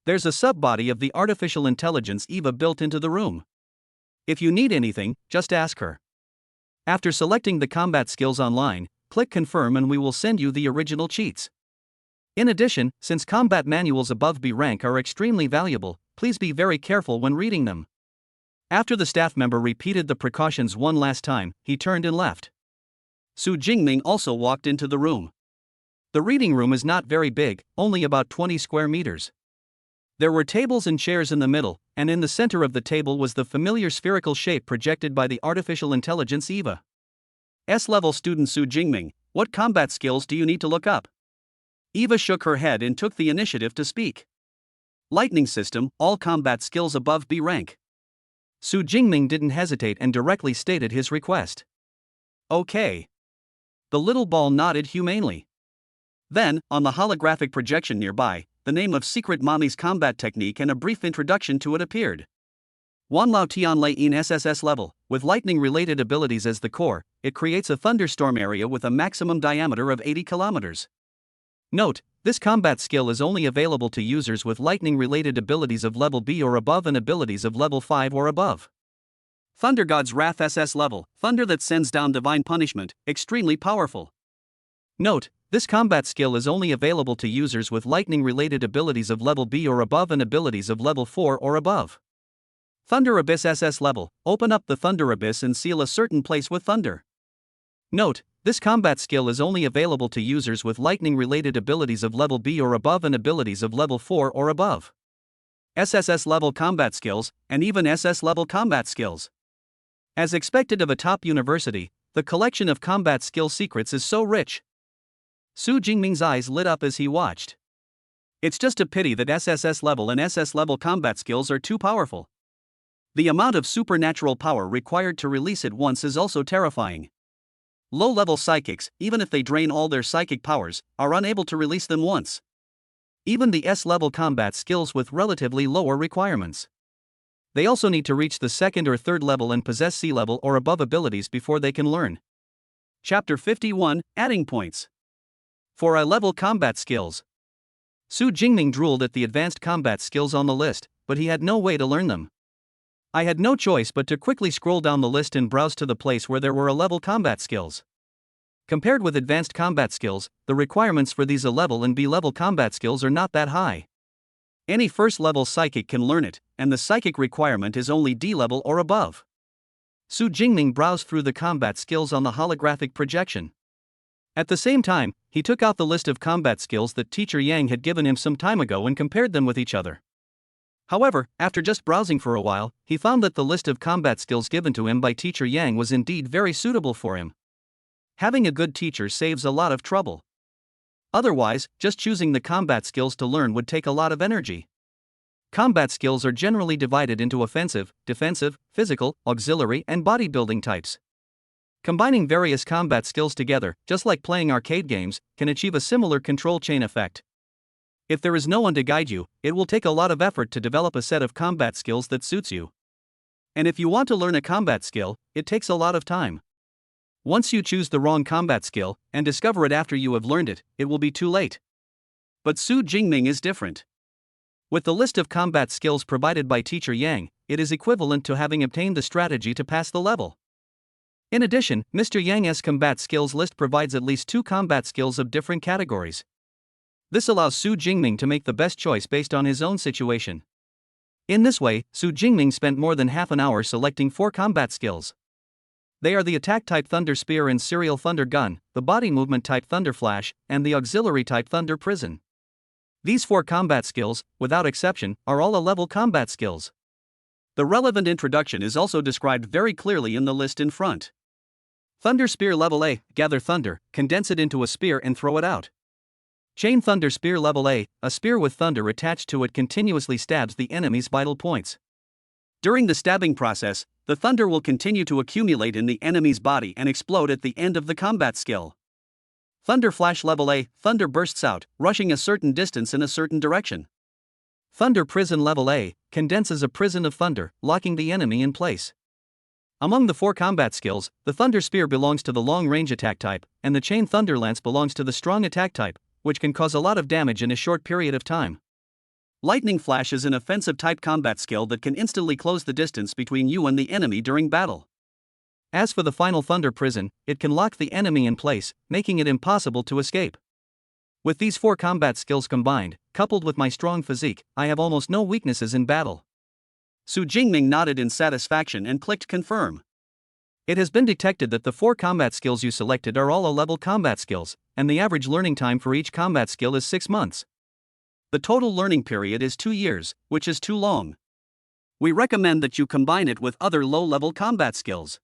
There's a sub-body of the artificial intelligence Eva built into the room. If you need anything, just ask her. After selecting the combat skills online, click confirm and we will send you the original cheats. In addition, since combat manuals above B rank are extremely valuable, please be very careful when reading them. After the staff member repeated the precautions one last time, he turned and left. Su Jingming also walked into the room. The reading room is not very big, only about 20 square meters. There were tables and chairs in the middle, and in the center of the table was the familiar spherical shape projected by the artificial intelligence Eva. S-level student Su Jingming, what combat skills do you need to look up? Eva shook her head and took the initiative to speak. Lightning system, all combat skills above B rank. Su Jingming didn't hesitate and directly stated his request. Okay. The little ball nodded humanely. Then, on the holographic projection nearby, the name of Secret Mommy's combat technique and a brief introduction to it appeared. Wanlao Tianlei in SSS level, with lightning-related abilities as the core, it creates a thunderstorm area with a maximum diameter of 80 kilometers. Note, this combat skill is only available to users with lightning-related abilities of level B or above and abilities of level 5 or above. Thunder God's Wrath SS level, thunder that sends down divine punishment, extremely powerful. Note, this combat skill is only available to users with lightning-related abilities of level B or above and abilities of level 4 or above. Thunder Abyss SS level, open up the Thunder Abyss and seal a certain place with thunder. Note, this combat skill is only available to users with lightning-related abilities of level B or above and abilities of level 4 or above. SSS level combat skills, and even SS level combat skills. As expected of a top university, the collection of combat skill secrets is so rich. Su Jingming's eyes lit up as he watched. It's just a pity that SSS level and SS level combat skills are too powerful. The amount of supernatural power required to release it once is also terrifying. Low-level psychics, even if they drain all their psychic powers, are unable to release them once. Even the S-level combat skills with relatively lower requirements. They also need to reach the 2nd or 3rd level and possess C-level or above abilities before they can learn. Chapter 51, Adding Points. For I-level combat skills. Su Jingming drooled at the advanced combat skills on the list, but he had no way to learn them. I had no choice but to quickly scroll down the list and browse to the place where there were A-level combat skills. Compared with advanced combat skills, the requirements for these A-level and B-level combat skills are not that high. Any first-level psychic can learn it, and the psychic requirement is only D-level or above. Su Jingming browsed through the combat skills on the holographic projection. At the same time, he took out the list of combat skills that Teacher Yang had given him some time ago and compared them with each other. However, after just browsing for a while, he found that the list of combat skills given to him by Teacher Yang was indeed very suitable for him. Having a good teacher saves a lot of trouble. Otherwise, just choosing the combat skills to learn would take a lot of energy. Combat skills are generally divided into offensive, defensive, physical, auxiliary, and bodybuilding types. Combining various combat skills together, just like playing arcade games, can achieve a similar control chain effect. If there is no one to guide you, it will take a lot of effort to develop a set of combat skills that suits you. And if you want to learn a combat skill, it takes a lot of time. Once you choose the wrong combat skill, and discover it after you have learned it, it will be too late. But Su Jingming is different. With the list of combat skills provided by Teacher Yang, it is equivalent to having obtained the strategy to pass the level. In addition, Mr. Yang's combat skills list provides at least 2 combat skills of different categories. This allows Su Jingming to make the best choice based on his own situation. In this way, Su Jingming spent more than half an hour selecting 4 combat skills. They are the attack type Thunder Spear and Serial Thunder Gun, the body movement type Thunder Flash, and the auxiliary type Thunder Prison. These 4 combat skills, without exception, are all A-level combat skills. The relevant introduction is also described very clearly in the list in front. Thunder Spear Level A, gather thunder, condense it into a spear and throw it out. Chain Thunder Spear Level A, a spear with thunder attached to it continuously stabs the enemy's vital points. During the stabbing process, the thunder will continue to accumulate in the enemy's body and explode at the end of the combat skill. Thunder Flash Level A, thunder bursts out, rushing a certain distance in a certain direction. Thunder Prison Level A, condenses a prison of thunder, locking the enemy in place. Among the 4 combat skills, the Thunder Spear belongs to the long-range attack type, and the Chain Thunder Lance belongs to the strong attack type, which can cause a lot of damage in a short period of time. Lightning Flash is an offensive type combat skill that can instantly close the distance between you and the enemy during battle. As for the final Thunder Prison, it can lock the enemy in place, making it impossible to escape. With these 4 combat skills combined, coupled with my strong physique, I have almost no weaknesses in battle. Su Jingming nodded in satisfaction and clicked confirm. It has been detected that the 4 combat skills you selected are all A-level combat skills, and the average learning time for each combat skill is 6 months. The total learning period is 2 years, which is too long. We recommend that you combine it with other low-level combat skills.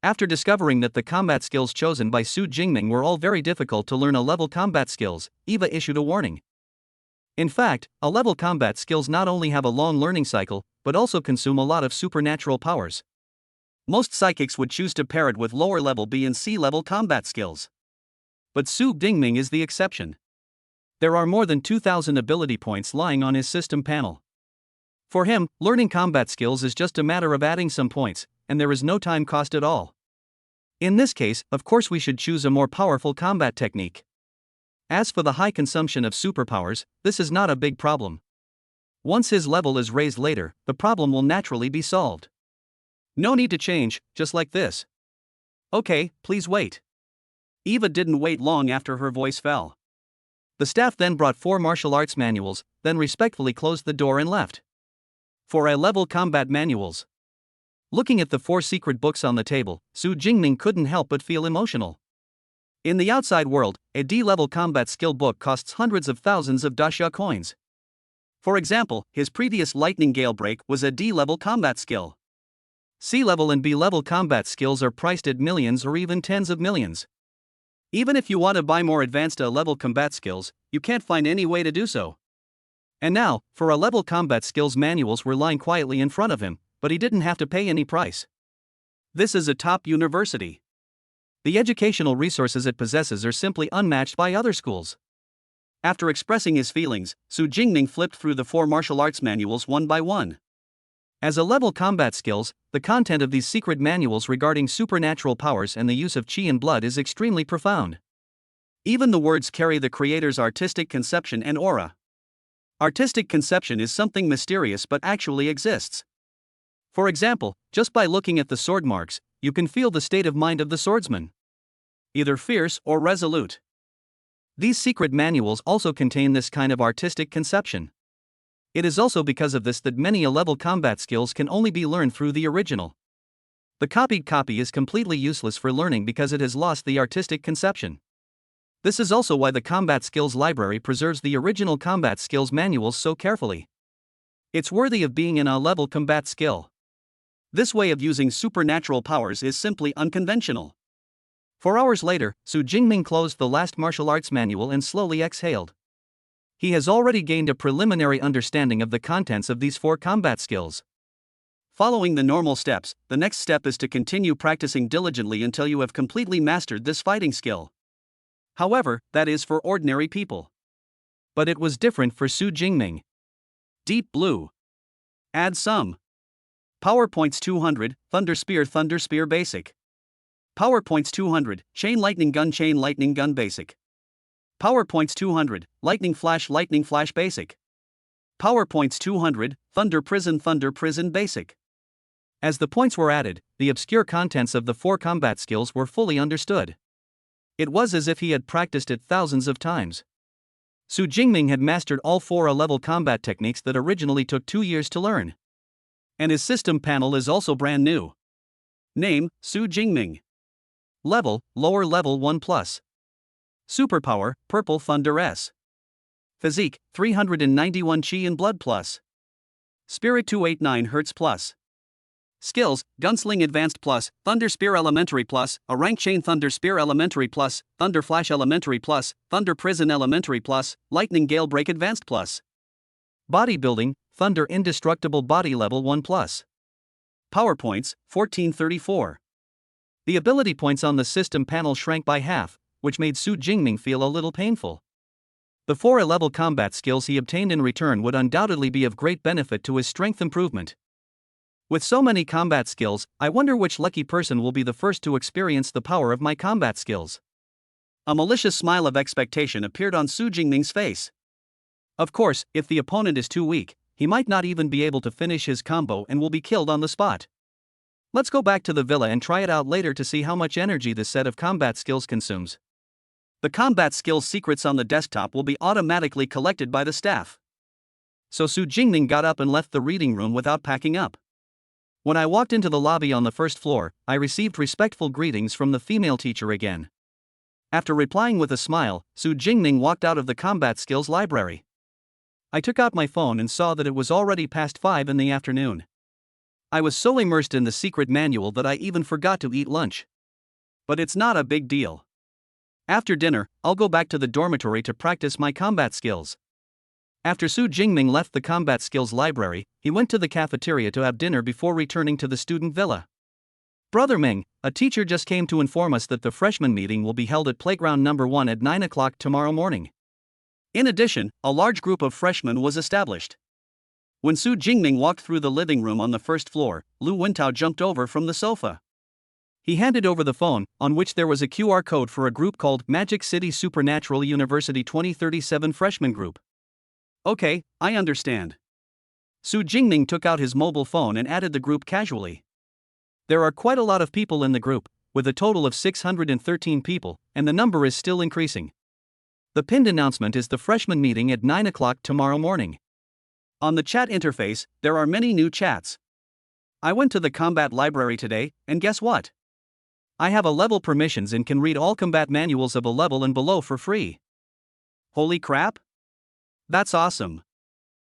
After discovering that the combat skills chosen by Su Jingming were all very difficult to learn A-level combat skills, Eva issued a warning. In fact, A-level combat skills not only have a long learning cycle, but also consume a lot of supernatural powers. Most psychics would choose to pair it with lower-level B and C-level combat skills. But Su Jingming is the exception. There are more than 2,000 ability points lying on his system panel. For him, learning combat skills is just a matter of adding some points, and there is no time cost at all. In this case, of course we should choose a more powerful combat technique. As for the high consumption of superpowers, this is not a big problem. Once his level is raised later, the problem will naturally be solved. No need to change, just like this. Okay, please wait. Eva didn't wait long after her voice fell. The staff then brought 4 martial arts manuals, then respectfully closed the door and left. 4 A-level combat manuals. Looking at the 4 secret books on the table, Su Jingming couldn't help but feel emotional. In the outside world, a D-level combat skill book costs hundreds of thousands of dasha coins. For example, his previous Lightning Gale Break was a D-level combat skill. C-level and B-level combat skills are priced at millions or even tens of millions. Even if you want to buy more advanced A-level combat skills, you can't find any way to do so. And now, for A-level combat skills manuals were lying quietly in front of him, but he didn't have to pay any price. This is a top university. The educational resources it possesses are simply unmatched by other schools. After expressing his feelings, Su Jingming flipped through the 4 martial arts manuals one by one. As A-level combat skills, the content of these secret manuals regarding supernatural powers and the use of chi and blood is extremely profound. Even the words carry the creator's artistic conception and aura. Artistic conception is something mysterious but actually exists. For example, just by looking at the sword marks, you can feel the state of mind of the swordsman. Either fierce or resolute. These secret manuals also contain this kind of artistic conception. It is also because of this that many A-level combat skills can only be learned through the original. The copied copy is completely useless for learning because it has lost the artistic conception. This is also why the Combat Skills Library preserves the original combat skills manuals so carefully. It's worthy of being an A-level combat skill. This way of using supernatural powers is simply unconventional. 4 hours later, Su Jingming closed the last martial arts manual and slowly exhaled. He has already gained a preliminary understanding of the contents of these 4 combat skills. Following the normal steps, the next step is to continue practicing diligently until you have completely mastered this fighting skill. However, that is for ordinary people. But it was different for Su Jingming. Deep Blue. Add some. PowerPoints 200, Thunder Spear Basic. PowerPoints 200, Chain Lightning Gun Basic. PowerPoints 200, Lightning Flash Basic. PowerPoints 200, Thunder Prison Basic. As the points were added, the obscure contents of the 4 combat skills were fully understood. It was as if he had practiced it thousands of times. Su Jingming had mastered all 4 A-level combat techniques that originally took 2 years to learn. And his system panel is also brand new. Name, Su Jingming. Level, lower level 1+. Superpower, Purple Thunder S. Physique, 391 Chi and Blood plus. Spirit 289 Hz plus. Skills, Gunsling Advanced plus, Thunder Spear Elementary plus, a Rank Chain Thunder Spear Elementary plus, Thunder Flash Elementary plus, Thunder Prison Elementary plus, Lightning Gale Break Advanced plus. Bodybuilding, Thunder Indestructible Body Level 1 plus. PowerPoints, 1434. The ability points on the system panel shrank by half, which made Su Jingming feel a little painful. The 4 A-level combat skills he obtained in return would undoubtedly be of great benefit to his strength improvement. With so many combat skills, I wonder which lucky person will be the first to experience the power of my combat skills. A malicious smile of expectation appeared on Su Jingming's face. Of course, if the opponent is too weak, he might not even be able to finish his combo and will be killed on the spot. Let's go back to the villa and try it out later to see how much energy this set of combat skills consumes. The combat skills secrets on the desktop will be automatically collected by the staff. So Su Jingming got up and left the reading room without packing up. When I walked into the lobby on the first floor, I received respectful greetings from the female teacher again. After replying with a smile, Su Jingming walked out of the combat skills library. I took out my phone and saw that it was already past 5 in the afternoon. I was so immersed in the secret manual that I even forgot to eat lunch. But it's not a big deal. After dinner, I'll go back to the dormitory to practice my combat skills. After Su Jingming left the combat skills library, he went to the cafeteria to have dinner before returning to the student villa. Brother Ming, a teacher just came to inform us that the freshman meeting will be held at playground number 1 at 9 o'clock tomorrow morning. In addition, a large group of freshmen was established. When Su Jingming walked through the living room on the first floor, Lu Wentao jumped over from the sofa. He handed over the phone, on which there was a QR code for a group called Magic City Supernatural University 2037 Freshman Group. Okay, I understand. Su Jingming took out his mobile phone and added the group casually. There are quite a lot of people in the group, with a total of 613 people, and the number is still increasing. The pinned announcement is the freshman meeting at 9 o'clock tomorrow morning. On the chat interface, there are many new chats. I went to the combat library today, and guess what? I have A-level permissions and can read all combat manuals of A-level and below for free. Holy crap! That's awesome.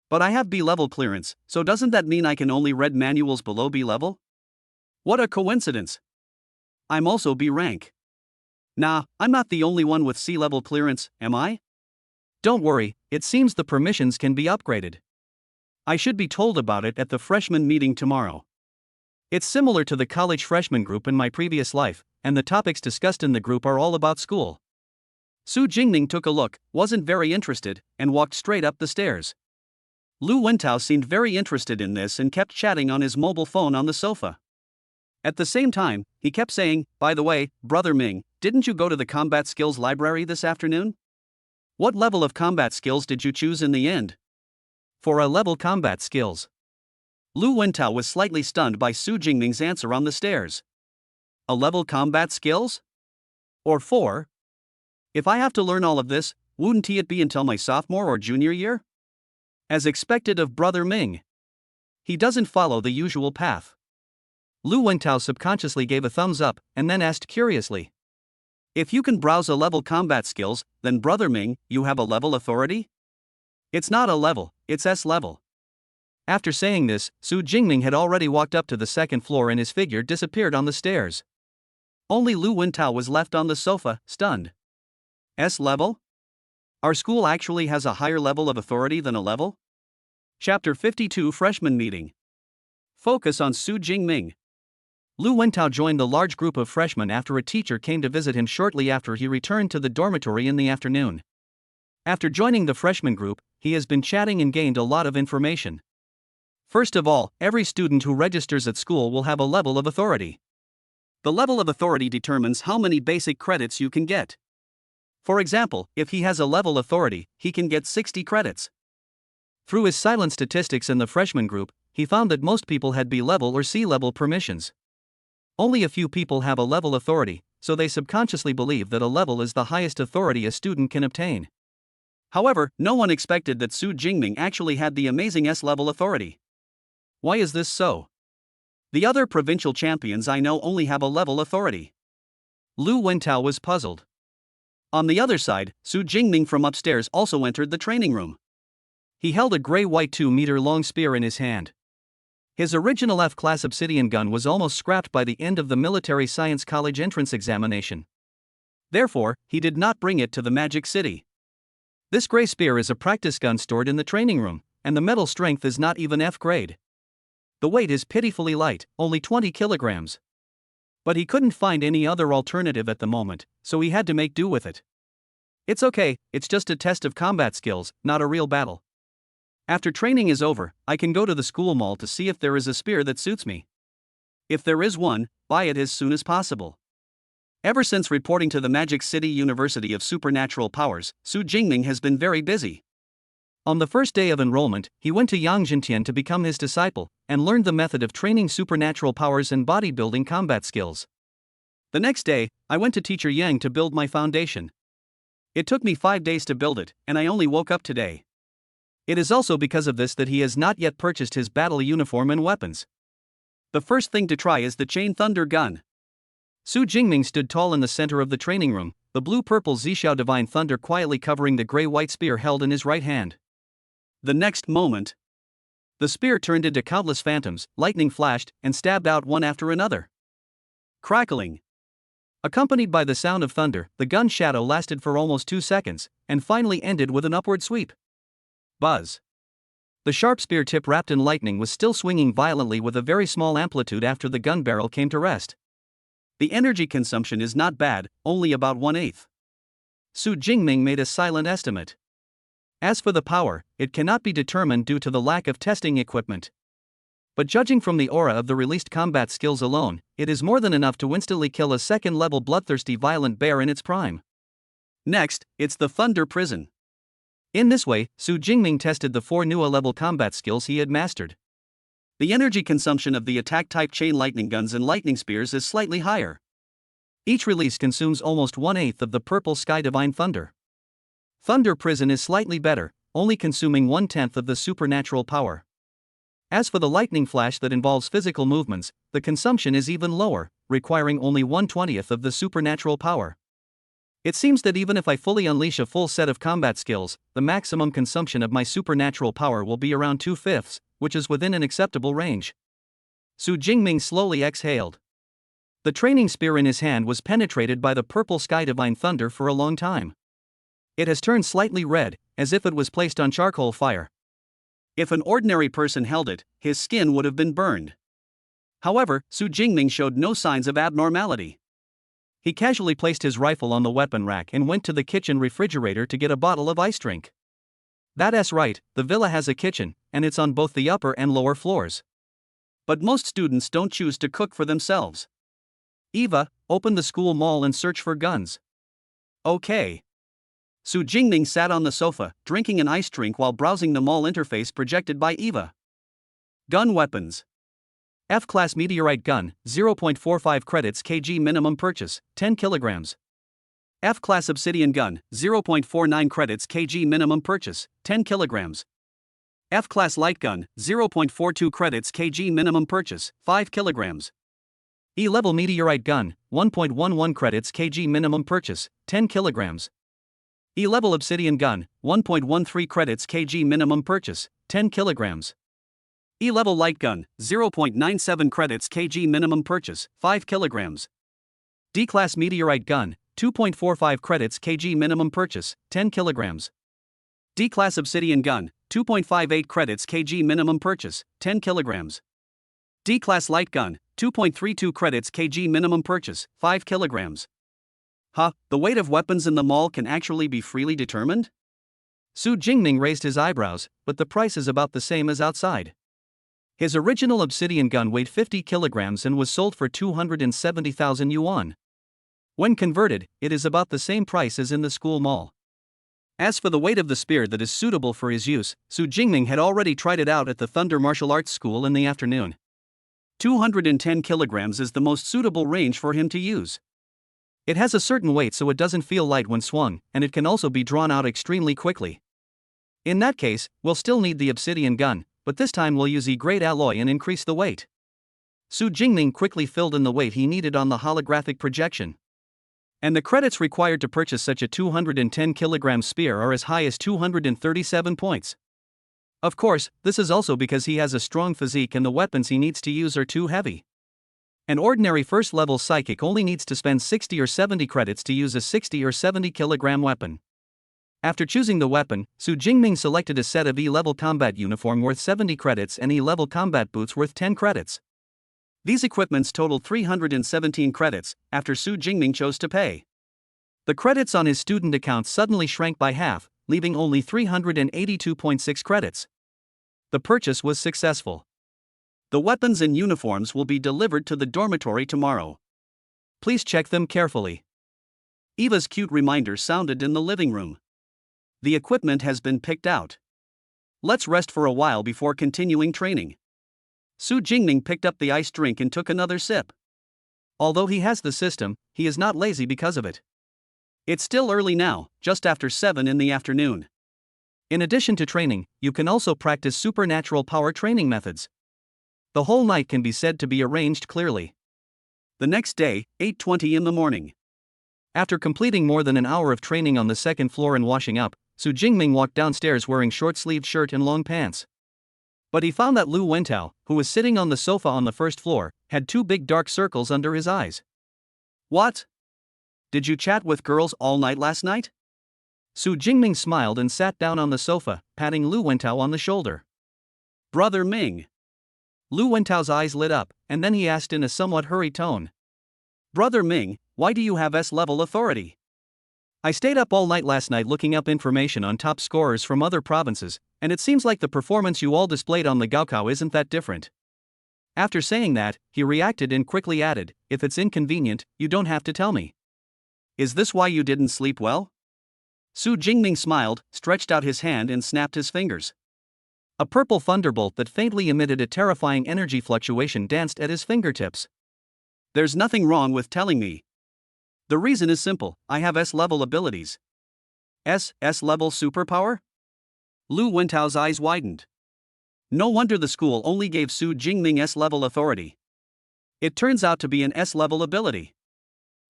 But I have B-level clearance, so doesn't that mean I can only read manuals below B-level? What a coincidence! I'm also B rank. Nah, I'm not the only one with C-level clearance, am I? Don't worry, it seems the permissions can be upgraded. I should be told about it at the freshman meeting tomorrow. It's similar to the college freshman group in my previous life, and the topics discussed in the group are all about school. Su Jingming took a look, wasn't very interested, and walked straight up the stairs. Lu Wentao seemed very interested in this and kept chatting on his mobile phone on the sofa. At the same time, he kept saying, "By the way, Brother Ming, didn't you go to the combat skills library this afternoon? What level of combat skills did you choose in the end?" For A-level combat skills. Lu Wentao was slightly stunned by Su Jingming's answer on the stairs. A level combat skills? Or 4? If I have to learn all of this, wouldn't it be until my sophomore or junior year? As expected of Brother Ming. He doesn't follow the usual path. Lu Wentao subconsciously gave a thumbs up and then asked curiously. If you can browse a level combat skills, then Brother Ming, you have a level authority? It's not a level, it's S level. After saying this, Su Jingming had already walked up to the second floor and his figure disappeared on the stairs. Only Lu Wentao was left on the sofa, stunned. S level? Our school actually has a higher level of authority than a level? Chapter 52 Freshman Meeting. Focus on Su Jingming. Lu Wentao joined the large group of freshmen after a teacher came to visit him shortly after he returned to the dormitory in the afternoon. After joining the freshman group, he has been chatting and gained a lot of information. First of all, every student who registers at school will have a level of authority. The level of authority determines how many basic credits you can get. For example, if he has a level authority, he can get 60 credits. Through his silent statistics in the freshman group, he found that most people had B level or C level permissions. Only a few people have a level authority, so they subconsciously believe that a level is the highest authority a student can obtain. However, no one expected that Su Jingming actually had the amazing S level authority. Why is this so? The other provincial champions I know only have a level authority. Lu Wentao was puzzled. On the other side, Su Jingming from upstairs also entered the training room. He held a gray-white 2-meter-long spear in his hand. His original F-class obsidian gun was almost scrapped by the end of the Military Science College entrance examination. Therefore, he did not bring it to the Magic City. This gray spear is a practice gun stored in the training room, and the metal strength is not even F grade. The weight is pitifully light, only 20 kilograms. But he couldn't find any other alternative at the moment, so he had to make do with it. It's okay, it's just a test of combat skills, not a real battle. After training is over, I can go to the school mall to see if there is a spear that suits me. If there is one, buy it as soon as possible. Ever since reporting to the Magic City University of Supernatural Powers, Su Jingming has been very busy. On the first day of enrollment, he went to Yang Jintian to become his disciple, and learned the method of training supernatural powers and bodybuilding combat skills. The next day, I went to Teacher Yang to build my foundation. It took me 5 days to build it, and I only woke up today. It is also because of this that he has not yet purchased his battle uniform and weapons. The first thing to try is the Chain Thunder gun. Su Jingming stood tall in the center of the training room, the blue-purple Zhixiao Divine Thunder quietly covering the gray-white spear held in his right hand. The next moment, the spear turned into countless phantoms, lightning flashed, and stabbed out one after another. Crackling. Accompanied by the sound of thunder, the gun's shadow lasted for almost 2 seconds, and finally ended with an upward sweep. Buzz. The sharp spear tip wrapped in lightning was still swinging violently with a very small amplitude after the gun barrel came to rest. The energy consumption is not bad, only about 1/8. Su Jingming made a silent estimate. As for the power, it cannot be determined due to the lack of testing equipment. But judging from the aura of the released combat skills alone, it is more than enough to instantly kill a second-level bloodthirsty violent bear in its prime. Next, it's the Thunder Prison. In this way, Su Jingming tested the 4 new A-level combat skills he had mastered. The energy consumption of the attack-type chain lightning guns and lightning spears is slightly higher. Each release consumes almost 1/8 of the purple sky divine thunder. Thunder Prison is slightly better, only consuming 1/10 of the supernatural power. As for the lightning flash that involves physical movements, the consumption is even lower, requiring only 1/20 of the supernatural power. It seems that even if I fully unleash a full set of combat skills, the maximum consumption of my supernatural power will be around 2/5, which is within an acceptable range. Su Jingming slowly exhaled. The training spear in his hand was penetrated by the purple sky divine thunder for a long time. It has turned slightly red, as if it was placed on charcoal fire. If an ordinary person held it, his skin would have been burned. However, Su Jingming showed no signs of abnormality. He casually placed his rifle on the weapon rack and went to the kitchen refrigerator to get a bottle of ice drink. That's right, the villa has a kitchen, and it's on both the upper and lower floors. But most students don't choose to cook for themselves. Eva, open the school mall and search for guns. Okay. Su Jingming sat on the sofa, drinking an ice drink while browsing the mall interface projected by Eva. Gun weapons. F-class meteorite gun, 0.45 credits kg minimum purchase, 10 kilograms. F-class obsidian gun, 0.49 credits kg minimum purchase, 10 kilograms. F-class light gun, 0.42 credits kg minimum purchase, 5 kilograms. E-level meteorite gun, 1.11 credits kg minimum purchase, 10 kilograms. E-level obsidian gun, 1.13 credits kg minimum purchase, 10 kilograms. E-level light gun, 0.97 credits kg minimum purchase, 5 kilograms. D-class meteorite gun, 2.45 credits kg minimum purchase, 10 kilograms. D-class obsidian gun, 2.58 credits kg minimum purchase, 10 kilograms. D-class light gun, 2.32 credits kg minimum purchase, 5 kilograms. The weight of weapons in the mall can actually be freely determined? Su Jingming raised his eyebrows, but the price is about the same as outside. His original obsidian gun weighed 50 kilograms and was sold for 270,000 yuan. When converted, it is about the same price as in the school mall. As for the weight of the spear that is suitable for his use, Su Jingming had already tried it out at the Thunder Martial Arts School in the afternoon. 210 kilograms is the most suitable range for him to use. It has a certain weight so it doesn't feel light when swung, and it can also be drawn out extremely quickly. In that case, we'll still need the obsidian gun, but this time we'll use E-grade alloy and increase the weight. Su Jingming quickly filled in the weight he needed on the holographic projection. And the credits required to purchase such a 210 kilogram spear are as high as 237 points. Of course, this is also because he has a strong physique and the weapons he needs to use are too heavy. An ordinary first-level psychic only needs to spend 60 or 70 credits to use a 60 or 70 kilogram weapon. After choosing the weapon, Su Jingming selected a set of E-level combat uniform worth 70 credits and E-level combat boots worth 10 credits. These equipments totaled 317 credits, after Su Jingming chose to pay. The credits on his student account suddenly shrank by half, leaving only 382.6 credits. The purchase was successful. The weapons and uniforms will be delivered to the dormitory tomorrow. Please check them carefully. Eva's cute reminder sounded in the living room. The equipment has been picked out. Let's rest for a while before continuing training. Su Jingming picked up the iced drink and took another sip. Although he has the system, he is not lazy because of it. It's still early now, just after 7 in the afternoon. In addition to training, you can also practice supernatural power training methods. The whole night can be said to be arranged clearly. The next day, 8:20 in the morning. After completing more than an hour of training on the second floor and washing up, Su Jingming walked downstairs wearing short-sleeved shirt and long pants. But he found that Lu Wentao, who was sitting on the sofa on the first floor, had 2 big dark circles under his eyes. What? Did you chat with girls all night last night? Su Jingming smiled and sat down on the sofa, patting Lu Wentao on the shoulder. Brother Ming. Lu Wentao's eyes lit up, and then he asked in a somewhat hurried tone. Brother Ming, why do you have S-level authority? I stayed up all night last night looking up information on top scorers from other provinces, and it seems like the performance you all displayed on the Gaokao isn't that different. After saying that, he reacted and quickly added, if it's inconvenient, you don't have to tell me. Is this why you didn't sleep well? Su Jingming smiled, stretched out his hand and snapped his fingers. A purple thunderbolt that faintly emitted a terrifying energy fluctuation danced at his fingertips. There's nothing wrong with telling me. The reason is simple, I have S-level abilities. S-level superpower? Lu Wentao's eyes widened. No wonder the school only gave Su Jingming S-level authority. It turns out to be an S-level ability.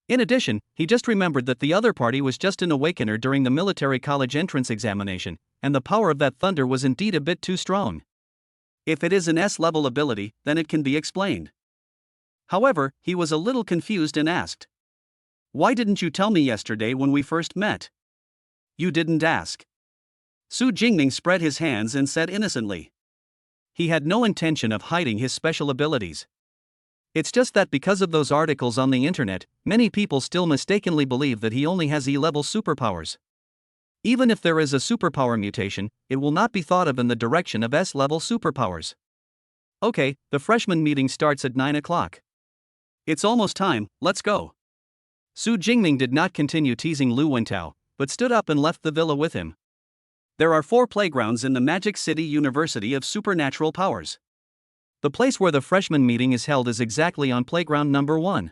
In addition, he just remembered that the other party was just an awakener during the military college entrance examination, and the power of that thunder was indeed a bit too strong. If it is an S-level ability, then it can be explained. However, he was a little confused and asked, why didn't you tell me yesterday when we first met? You didn't ask. Su Jingming spread his hands and said innocently. He had no intention of hiding his special abilities. It's just that because of those articles on the internet, many people still mistakenly believe that he only has E-level superpowers. Even if there is a superpower mutation, it will not be thought of in the direction of S-level superpowers. Okay, the freshman meeting starts at 9 o'clock. It's almost time, let's go. Su Jingming did not continue teasing Lu Wentao, but stood up and left the villa with him. There are 4 playgrounds in the Magic City University of Supernatural Powers. The place where the freshman meeting is held is exactly on playground number 1.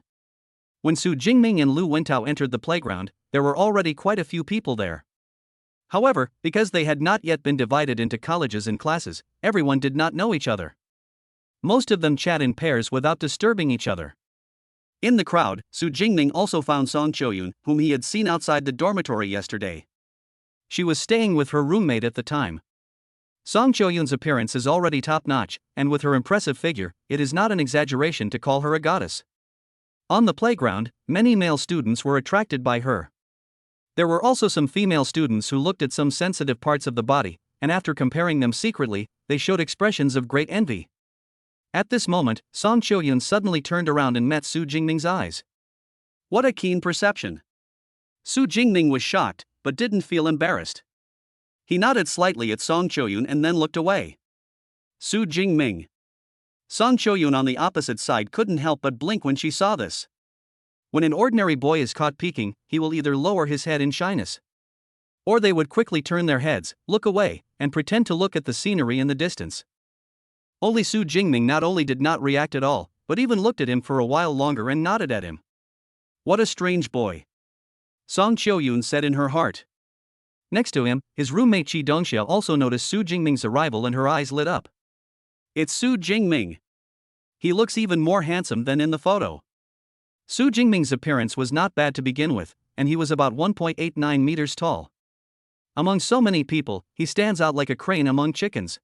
When Su Jingming and Lu Wentao entered the playground, there were already quite a few people there. However, because they had not yet been divided into colleges and classes, everyone did not know each other. Most of them chat in pairs without disturbing each other. In the crowd, Su Jingming also found Song Choyun, whom he had seen outside the dormitory yesterday. She was staying with her roommate at the time. Song Choyun's appearance is already top-notch, and with her impressive figure, it is not an exaggeration to call her a goddess. On the playground, many male students were attracted by her. There were also some female students who looked at some sensitive parts of the body, and after comparing them secretly, they showed expressions of great envy. At this moment, Song Choyun suddenly turned around and met Su Jingming's eyes. What a keen perception! Su Jingming was shocked, but didn't feel embarrassed. He nodded slightly at Song Choyun and then looked away. Su Jingming. Song Choyun on the opposite side couldn't help but blink when she saw this. When an ordinary boy is caught peeking, he will either lower his head in shyness, or they would quickly turn their heads, look away, and pretend to look at the scenery in the distance. Only Su Jingming not only did not react at all, but even looked at him for a while longer and nodded at him. What a strange boy, Song Choyun said in her heart. Next to him, his roommate Chi Dongxia also noticed Su Jingming's arrival and her eyes lit up. It's Su Jingming. He looks even more handsome than in the photo. Su Jingming's appearance was not bad to begin with, and he was about 1.89 meters tall. Among so many people, he stands out like a crane among chickens.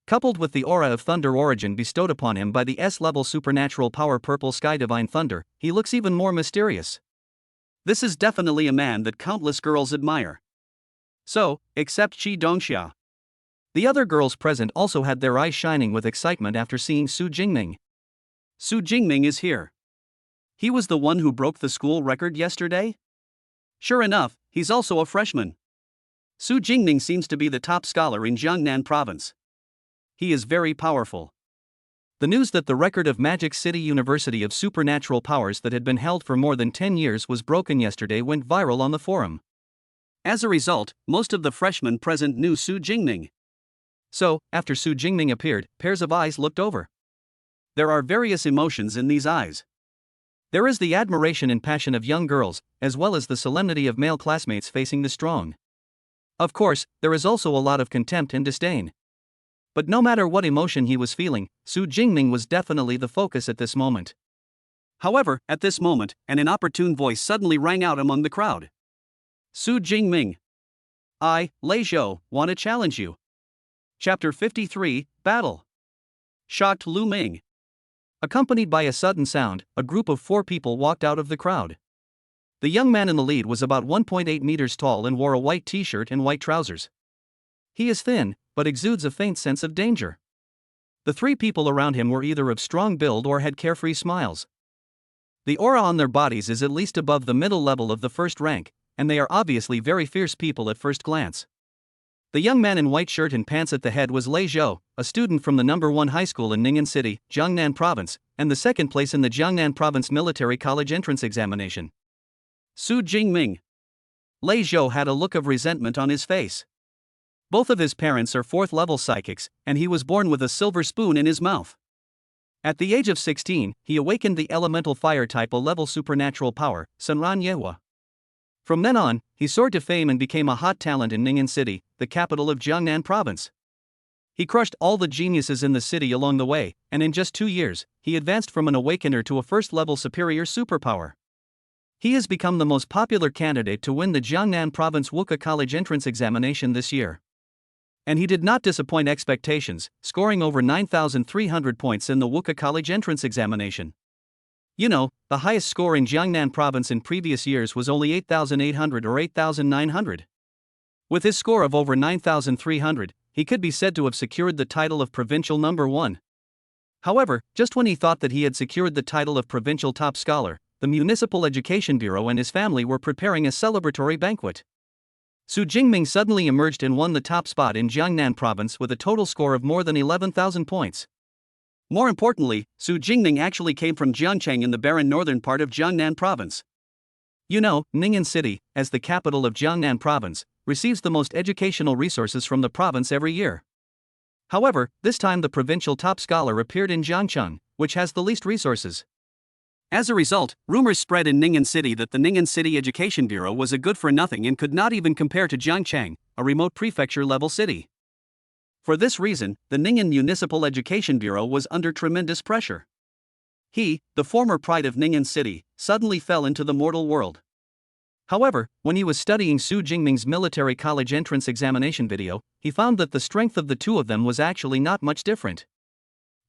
Coupled with the aura of thunder origin bestowed upon him by the S-level supernatural power Purple Sky Divine Thunder, he looks even more mysterious. This is definitely a man that countless girls admire. So, except Chi Dongxia. The other girls present also had their eyes shining with excitement after seeing Su Jingming. Su Jingming is here. He was the one who broke the school record yesterday? Sure enough, he's also a freshman. Su Jingming seems to be the top scholar in Jiangnan province. He is very powerful. The news that the record of Magic City University of supernatural powers that had been held for more than 10 years was broken yesterday went viral on the forum. As a result, most of the freshmen present knew Su Jingming. So, after Su Jingming appeared, pairs of eyes looked over. There are various emotions in these eyes. There is the admiration and passion of young girls, as well as the solemnity of male classmates facing the strong. Of course, there is also a lot of contempt and disdain. But no matter what emotion he was feeling, Su Jingming was definitely the focus at this moment. However, at this moment, an inopportune voice suddenly rang out among the crowd. Su Jingming. I, Lei Zhou, want to challenge you. Chapter 53, Battle. Shocked Lu Ming. Accompanied by a sudden sound, a group of 4 people walked out of the crowd. The young man in the lead was about 1.8 meters tall and wore a white t-shirt and white trousers. He is thin, but exudes a faint sense of danger. The 3 people around him were either of strong build or had carefree smiles. The aura on their bodies is at least above the middle level of the first rank, and they are obviously very fierce people at first glance. The young man in white shirt and pants at the head was Lei Zhou, a student from the No. 1 high school in Ning'an City, Jiangnan Province, and the second place in the Jiangnan Province Military College entrance examination. Su Jingming. Lei Zhou had a look of resentment on his face. Both of his parents are 4th-level psychics, and he was born with a silver spoon in his mouth. At the age of 16, he awakened the elemental fire type A-level supernatural power, Sanran Yehua. From then on, he soared to fame and became a hot talent in Ning'an City, the capital of Jiangnan Province. He crushed all the geniuses in the city along the way, and in just 2 years, he advanced from an awakener to a first-level superior superpower. He has become the most popular candidate to win the Jiangnan Province Wuka College entrance examination this year. And he did not disappoint expectations, scoring over 9,300 points in the Wuka College entrance examination. You know, the highest score in Jiangnan Province in previous years was only 8,800 or 8,900. With his score of over 9,300, he could be said to have secured the title of provincial number 1. However, just when he thought that he had secured the title of provincial top scholar, the Municipal Education Bureau and his family were preparing a celebratory banquet. Su Jingming suddenly emerged and won the top spot in Jiangnan Province with a total score of more than 11,000 points. More importantly, Su Jingming actually came from Jiangcheng in the barren northern part of Jiangnan Province. You know, Ning'an City, as the capital of Jiangnan Province, receives the most educational resources from the province every year. However, this time the provincial top scholar appeared in Jiangcheng, which has the least resources. As a result, rumors spread in Ning'an City that the Ning'an City Education Bureau was a good-for-nothing and could not even compare to Jiangcheng, a remote prefecture-level city. For this reason, the Ning'an Municipal Education Bureau was under tremendous pressure. He, the former pride of Ning'an City, suddenly fell into the mortal world. However, when he was studying Su Jingming's military college entrance examination video, he found that the strength of the two of them was actually not much different.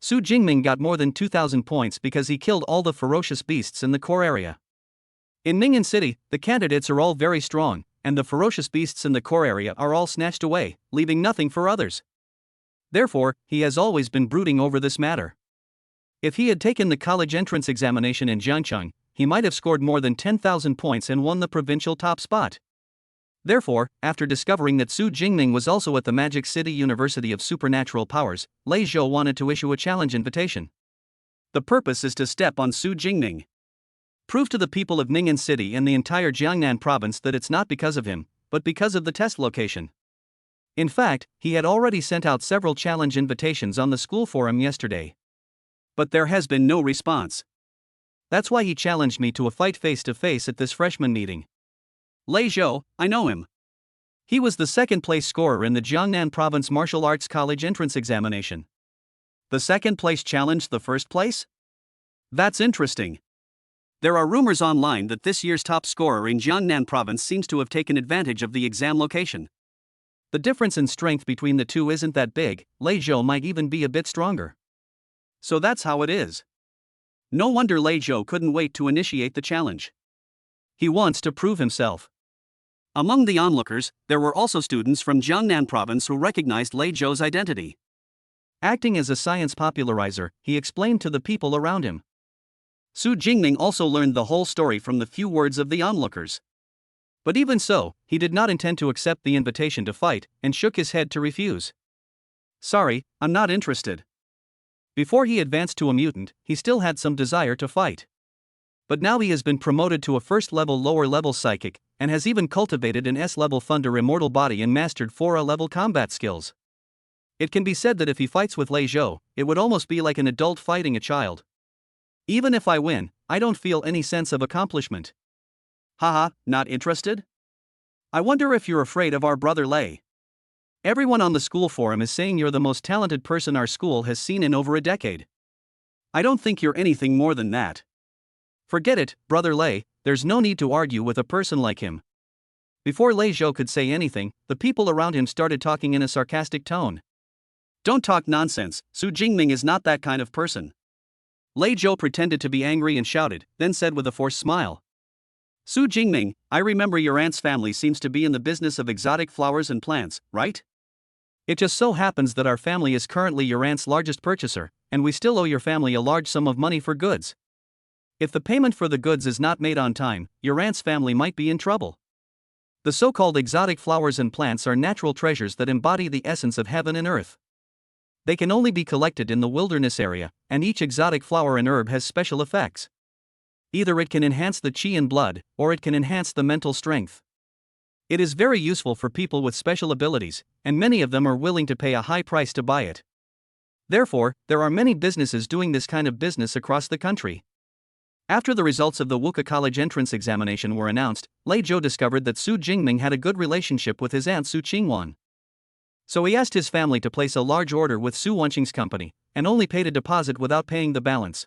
Su Jingming got more than 2,000 points because he killed all the ferocious beasts in the core area. In Ning'an City, the candidates are all very strong, and the ferocious beasts in the core area are all snatched away, leaving nothing for others. Therefore, he has always been brooding over this matter. If he had taken the college entrance examination in Jiangcheng, he might have scored more than 10,000 points and won the provincial top spot. Therefore, after discovering that Su Jingming was also at the Magic City University of Supernatural Powers, Lei Zhou wanted to issue a challenge invitation. The purpose is to step on Su Jingming. Prove to the people of Ning'an City and the entire Jiangnan province that it's not because of him, but because of the test location. In fact, he had already sent out several challenge invitations on the school forum yesterday. But there has been no response. That's why he challenged me to a fight face-to-face at this freshman meeting. Lei Zhou, I know him. He was the second-place scorer in the Jiangnan Province Martial Arts College entrance examination. The second place challenged the first place? That's interesting. There are rumors online that this year's top scorer in Jiangnan Province seems to have taken advantage of the exam location. The difference in strength between the two isn't that big, Lei Zhou might even be a bit stronger. So that's how it is. No wonder Lei Zhou couldn't wait to initiate the challenge. He wants to prove himself. Among the onlookers, there were also students from Jiangnan Province who recognized Lei Zhou's identity. Acting as a science popularizer, he explained to the people around him. Su Jingming also learned the whole story from the few words of the onlookers. But even so, he did not intend to accept the invitation to fight, and shook his head to refuse. Sorry, I'm not interested. Before he advanced to a mutant, he still had some desire to fight. But now he has been promoted to a first-level lower-level psychic, and has even cultivated an S-level Thunder immortal body and mastered 4A-level combat skills. It can be said that if he fights with Lei Zhou, it would almost be like an adult fighting a child. Even if I win, I don't feel any sense of accomplishment. Haha, not interested? I wonder if you're afraid of our brother Lei. Everyone on the school forum is saying you're the most talented person our school has seen in over a decade. I don't think you're anything more than that. Forget it, brother Lei, there's no need to argue with a person like him. Before Lei Zhou could say anything, the people around him started talking in a sarcastic tone. Don't talk nonsense, Su Jingming is not that kind of person. Lei Zhou pretended to be angry and shouted, then said with a forced smile. Su Jingming, I remember your aunt's family seems to be in the business of exotic flowers and plants, right? It just so happens that our family is currently your aunt's largest purchaser, and we still owe your family a large sum of money for goods. If the payment for the goods is not made on time, your aunt's family might be in trouble. The so-called exotic flowers and plants are natural treasures that embody the essence of heaven and earth. They can only be collected in the wilderness area, and each exotic flower and herb has special effects. Either it can enhance the chi and blood, or it can enhance the mental strength. It is very useful for people with special abilities, and many of them are willing to pay a high price to buy it. Therefore, there are many businesses doing this kind of business across the country. After the results of the Wuka College entrance examination were announced, Lei Zhou discovered that Su Jingming had a good relationship with his aunt Su Qingwan. So he asked his family to place a large order with Su Wenqing's company, and only paid a deposit without paying the balance.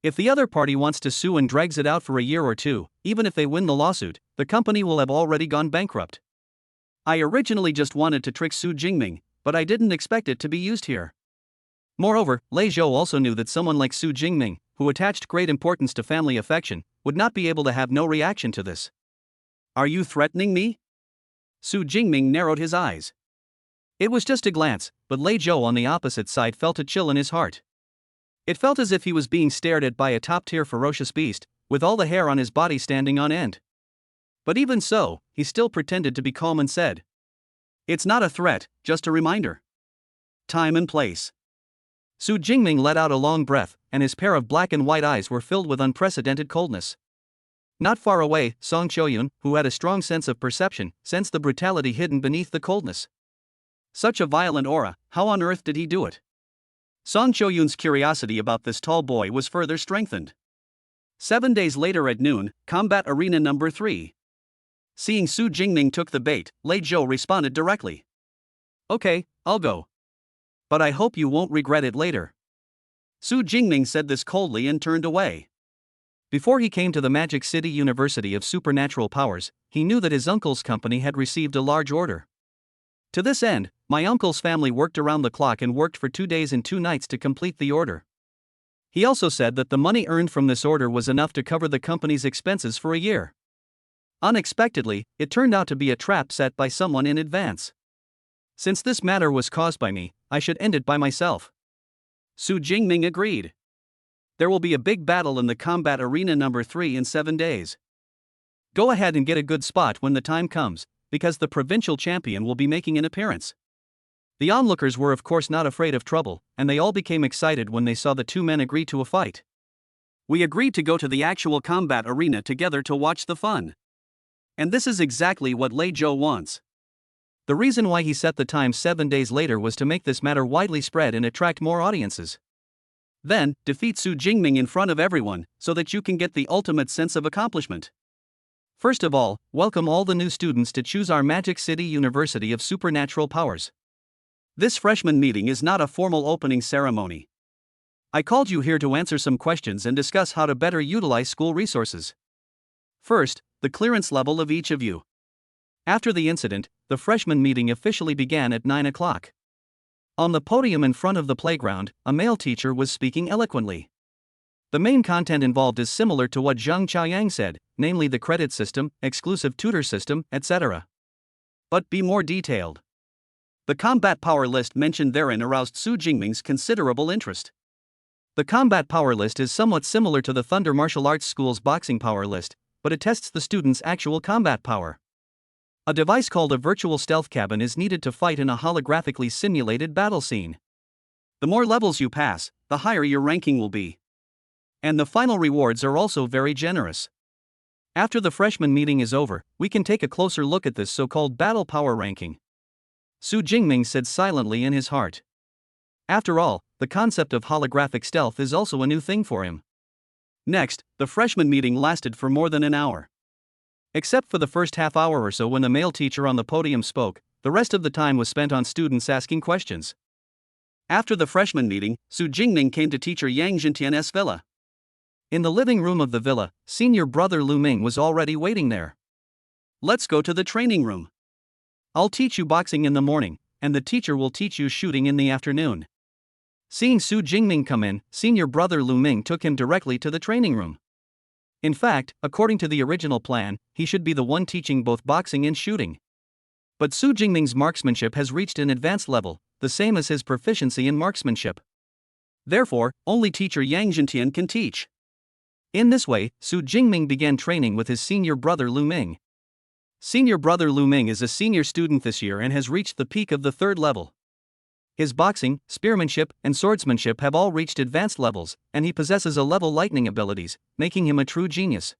If the other party wants to sue and drags it out for a year or two, even if they win the lawsuit, the company will have already gone bankrupt. I originally just wanted to trick Su Jingming, but I didn't expect it to be used here. Moreover, Lei Zhou also knew that someone like Su Jingming, who attached great importance to family affection, would not be able to have no reaction to this. Are you threatening me? Su Jingming narrowed his eyes. It was just a glance, but Lei Zhou on the opposite side felt a chill in his heart. It felt as if he was being stared at by a top-tier ferocious beast, with all the hair on his body standing on end. But even so, he still pretended to be calm and said, "It's not a threat, just a reminder. Time and place." Su Jingming let out a long breath, and his pair of black and white eyes were filled with unprecedented coldness. Not far away, Song Qiuyun, who had a strong sense of perception, sensed the brutality hidden beneath the coldness. Such a violent aura, how on earth did he do it? Song Choyun's curiosity about this tall boy was further strengthened. 7 days later at noon, Combat Arena number 3. Seeing Su Jingming took the bait, Lei Zhou responded directly. Okay, I'll go. But I hope you won't regret it later. Su Jingming said this coldly and turned away. Before he came to the Magic City University of Supernatural Powers, he knew that his uncle's company had received a large order. To this end, my uncle's family worked around the clock and worked for 2 days and 2 nights to complete the order. He also said that the money earned from this order was enough to cover the company's expenses for a year. Unexpectedly, it turned out to be a trap set by someone in advance. Since this matter was caused by me, I should end it by myself. Su Jingming agreed. There will be a big battle in the Combat Arena number 3 in 7 days. Go ahead and get a good spot when the time comes, because the provincial champion will be making an appearance. The onlookers were of course not afraid of trouble, and they all became excited when they saw the two men agree to a fight. We agreed to go to the actual combat arena together to watch the fun. And this is exactly what Lei Zhou wants. The reason why he set the time 7 days later was to make this matter widely spread and attract more audiences. Then, defeat Su Jingming in front of everyone, so that you can get the ultimate sense of accomplishment. First of all, welcome all the new students to choose our Magic City University of Supernatural Powers. This freshman meeting is not a formal opening ceremony. I called you here to answer some questions and discuss how to better utilize school resources. First, the clearance level of each of you. After the incident, the freshman meeting officially began at 9 o'clock. On the podium in front of the playground, a male teacher was speaking eloquently. The main content involved is similar to what Zhang Chaoyang said, namely the credit system, exclusive tutor system, etc. But be more detailed. The combat power list mentioned therein aroused Su Jingming's considerable interest. The combat power list is somewhat similar to the Thunder Martial Arts School's boxing power list, but it tests the student's actual combat power. A device called a virtual stealth cabin is needed to fight in a holographically simulated battle scene. The more levels you pass, the higher your ranking will be. And the final rewards are also very generous. After the freshman meeting is over, we can take a closer look at this so-called battle power ranking. Su Jingming said silently in his heart. After all, the concept of holographic stealth is also a new thing for him. Next, the freshman meeting lasted for more than an hour. Except for the first half hour or so when the male teacher on the podium spoke, the rest of the time was spent on students asking questions. After the freshman meeting, Su Jingming came to teacher Yang Jintian's villa. In the living room of the villa, senior brother Lu Ming was already waiting there. Let's go to the training room. I'll teach you boxing in the morning, and the teacher will teach you shooting in the afternoon. Seeing Su Jingming come in, senior brother Lu Ming took him directly to the training room. In fact, according to the original plan, he should be the one teaching both boxing and shooting. But Su Jingming's marksmanship has reached an advanced level, the same as his proficiency in marksmanship. Therefore, only teacher Yang Jintian can teach. In this way, Su Jingming began training with his senior brother Lu Ming. Senior brother Lu Ming is a senior student this year and has reached the peak of the 3rd level. His boxing, spearmanship, and swordsmanship have all reached advanced levels, and he possesses a level lightning abilities, making him a true genius.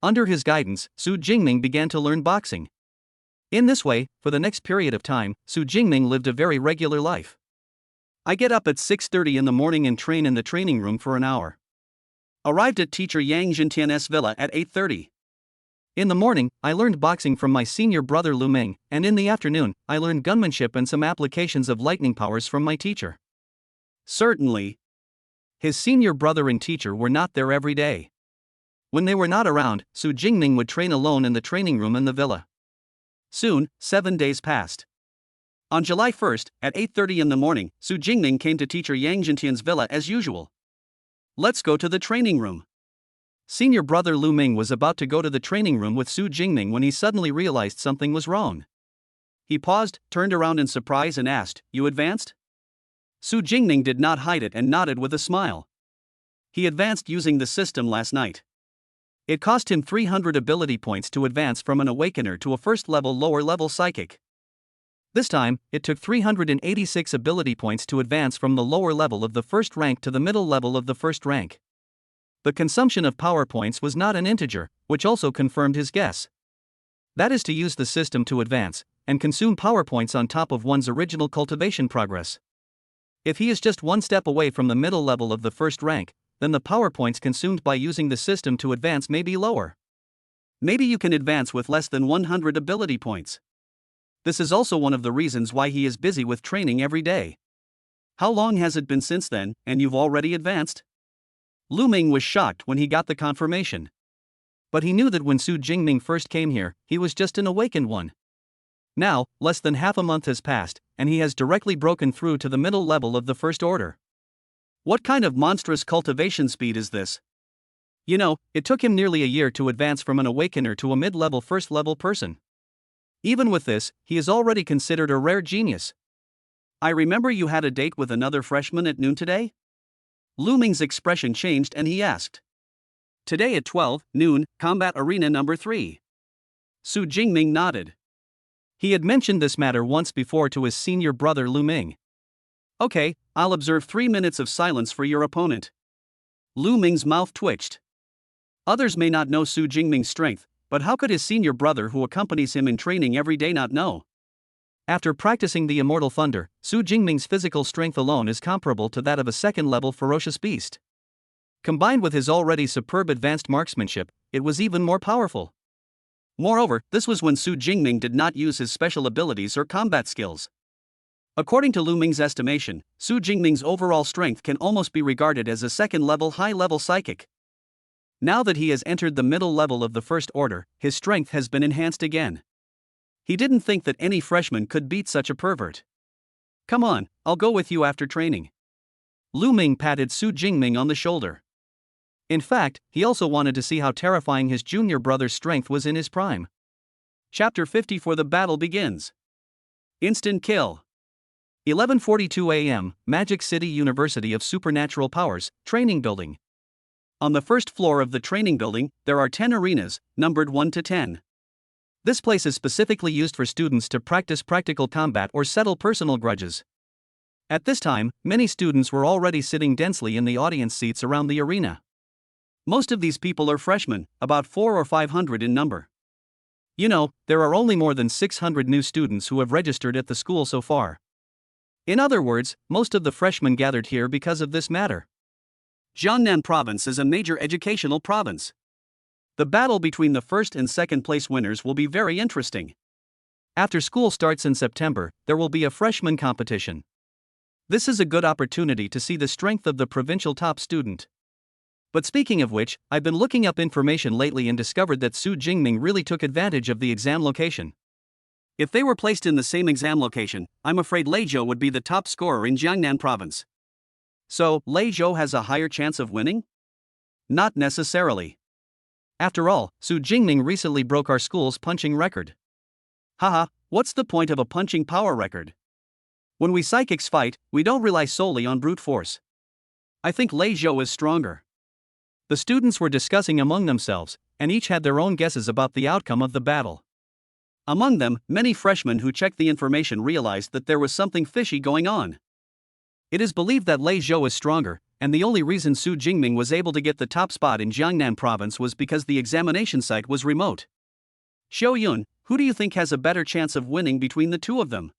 Under his guidance, Su Jingming began to learn boxing. In this way, for the next period of time, Su Jingming lived a very regular life. I get up at 6:30 in the morning and train in the training room for an hour. Arrived at teacher Yang Jintian's villa at 8:30. In the morning, I learned boxing from my senior brother Lu Ming, and in the afternoon, I learned gunmanship and some applications of lightning powers from my teacher. Certainly. His senior brother and teacher were not there every day. When they were not around, Su Jingming would train alone in the training room in the villa. Soon, 7 days passed. On July 1st, at 8:30 in the morning, Su Jingming came to teacher Yang Jintian's villa as usual. Let's go to the training room. Senior brother Lu Ming was about to go to the training room with Su Jingming when he suddenly realized something was wrong. He paused, turned around in surprise and asked, "You advanced?" Su Jingming did not hide it and nodded with a smile. He advanced using the system last night. It cost him 300 ability points to advance from an awakener to a first-level lower-level psychic. This time, it took 386 ability points to advance from the lower level of the first rank to the middle level of the first rank. The consumption of power points was not an integer, which also confirmed his guess. That is to use the system to advance, and consume PowerPoints on top of one's original cultivation progress. If he is just one step away from the middle level of the first rank, then the PowerPoints consumed by using the system to advance may be lower. Maybe you can advance with less than 100 ability points. This is also one of the reasons why he is busy with training every day. How long has it been since then, and you've already advanced? Lu Ming was shocked when he got the confirmation. But he knew that when Su Jingming first came here, he was just an awakened one. Now, less than half a month has passed, and he has directly broken through to the middle level of the first order. What kind of monstrous cultivation speed is this? You know, it took him nearly a year to advance from an awakener to a mid-level first-level person. Even with this, he is already considered a rare genius. I remember you had a date with another freshman at noon today? Lu Ming's expression changed and he asked. Today at 12 noon, Combat Arena number 3. Su Jingming nodded. He had mentioned this matter once before to his senior brother Lu Ming. Okay, I'll observe 3 minutes of silence for your opponent. Lu Ming's mouth twitched. Others may not know Su Jingming's strength, but how could his senior brother who accompanies him in training every day not know? After practicing the Immortal Thunder, Su Jingming's physical strength alone is comparable to that of a second-level ferocious beast. Combined with his already superb advanced marksmanship, it was even more powerful. Moreover, this was when Su Jingming did not use his special abilities or combat skills. According to Lu Ming's estimation, Su Jingming's overall strength can almost be regarded as a second-level high-level psychic. Now that he has entered the middle level of the first order, his strength has been enhanced again. He didn't think that any freshman could beat such a pervert. Come on, I'll go with you after training. Lu Ming patted Su Jingming on the shoulder. In fact, he also wanted to see how terrifying his junior brother's strength was in his prime. Chapter 50 for the battle begins. Instant kill. 11:42 a.m., Magic City University of Supernatural Powers, Training Building. On the first floor of the training building, there are 10 arenas, numbered 1 to 10. This place is specifically used for students to practice practical combat or settle personal grudges. At this time, many students were already sitting densely in the audience seats around the arena. Most of these people are freshmen, about 400 or 500 in number. You know, there are only more than 600 new students who have registered at the school so far. In other words, most of the freshmen gathered here because of this matter. Jiangnan Province is a major educational province. The battle between the first and second place winners will be very interesting. After school starts in September, there will be a freshman competition. This is a good opportunity to see the strength of the provincial top student. But speaking of which, I've been looking up information lately and discovered that Su Jingming really took advantage of the exam location. If they were placed in the same exam location, I'm afraid Lei Zhou would be the top scorer in Jiangnan Province. So, Lei Zhou has a higher chance of winning? Not necessarily. After all, Su Jingming recently broke our school's punching record. Haha, what's the point of a punching power record? When we psychics fight, we don't rely solely on brute force. I think Lei Zhou is stronger. The students were discussing among themselves, and each had their own guesses about the outcome of the battle. Among them, many freshmen who checked the information realized that there was something fishy going on. It is believed that Lei Zhou is stronger, and the only reason Su Jingming was able to get the top spot in Jiangnan Province was because the examination site was remote. Xiao Yun, who do you think has a better chance of winning between the two of them?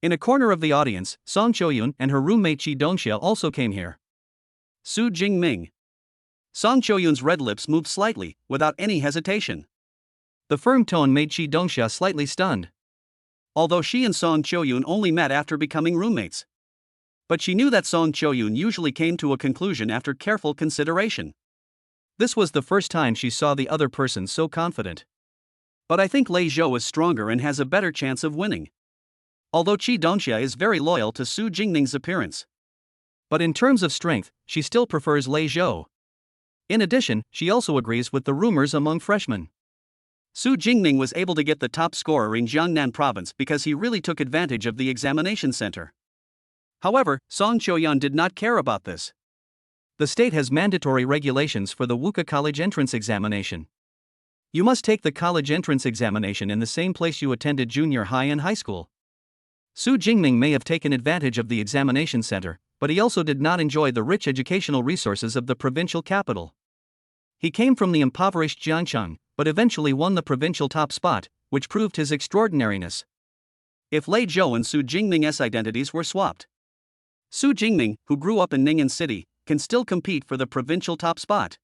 In a corner of the audience, Song Qiuyun and her roommate Qi Dongxia also came here. Su Jingming. Song Qiuyun's red lips moved slightly, without any hesitation. The firm tone made Qi Dongxia slightly stunned. Although she and Song Qiuyun only met after becoming roommates. But she knew that Song Qiuyun usually came to a conclusion after careful consideration. This was the first time she saw the other person so confident. But I think Lei Zhou is stronger and has a better chance of winning. Although Qi Dongxia is very loyal to Su Jingming's appearance. But in terms of strength, she still prefers Lei Zhou. In addition, she also agrees with the rumors among freshmen. Su Jingming was able to get the top scorer in Jiangnan Province because he really took advantage of the examination center. However, Song Qiuyun did not care about this. The state has mandatory regulations for the Wuka College entrance examination. You must take the college entrance examination in the same place you attended junior high and high school. Su Jingming may have taken advantage of the examination center, but he also did not enjoy the rich educational resources of the provincial capital. He came from the impoverished Jiangcheng, but eventually won the provincial top spot, which proved his extraordinariness. if Lei Zhou and Su Jingming's identities were swapped. Su Jingming, who grew up in Ning'an City, can still compete for the provincial top spot.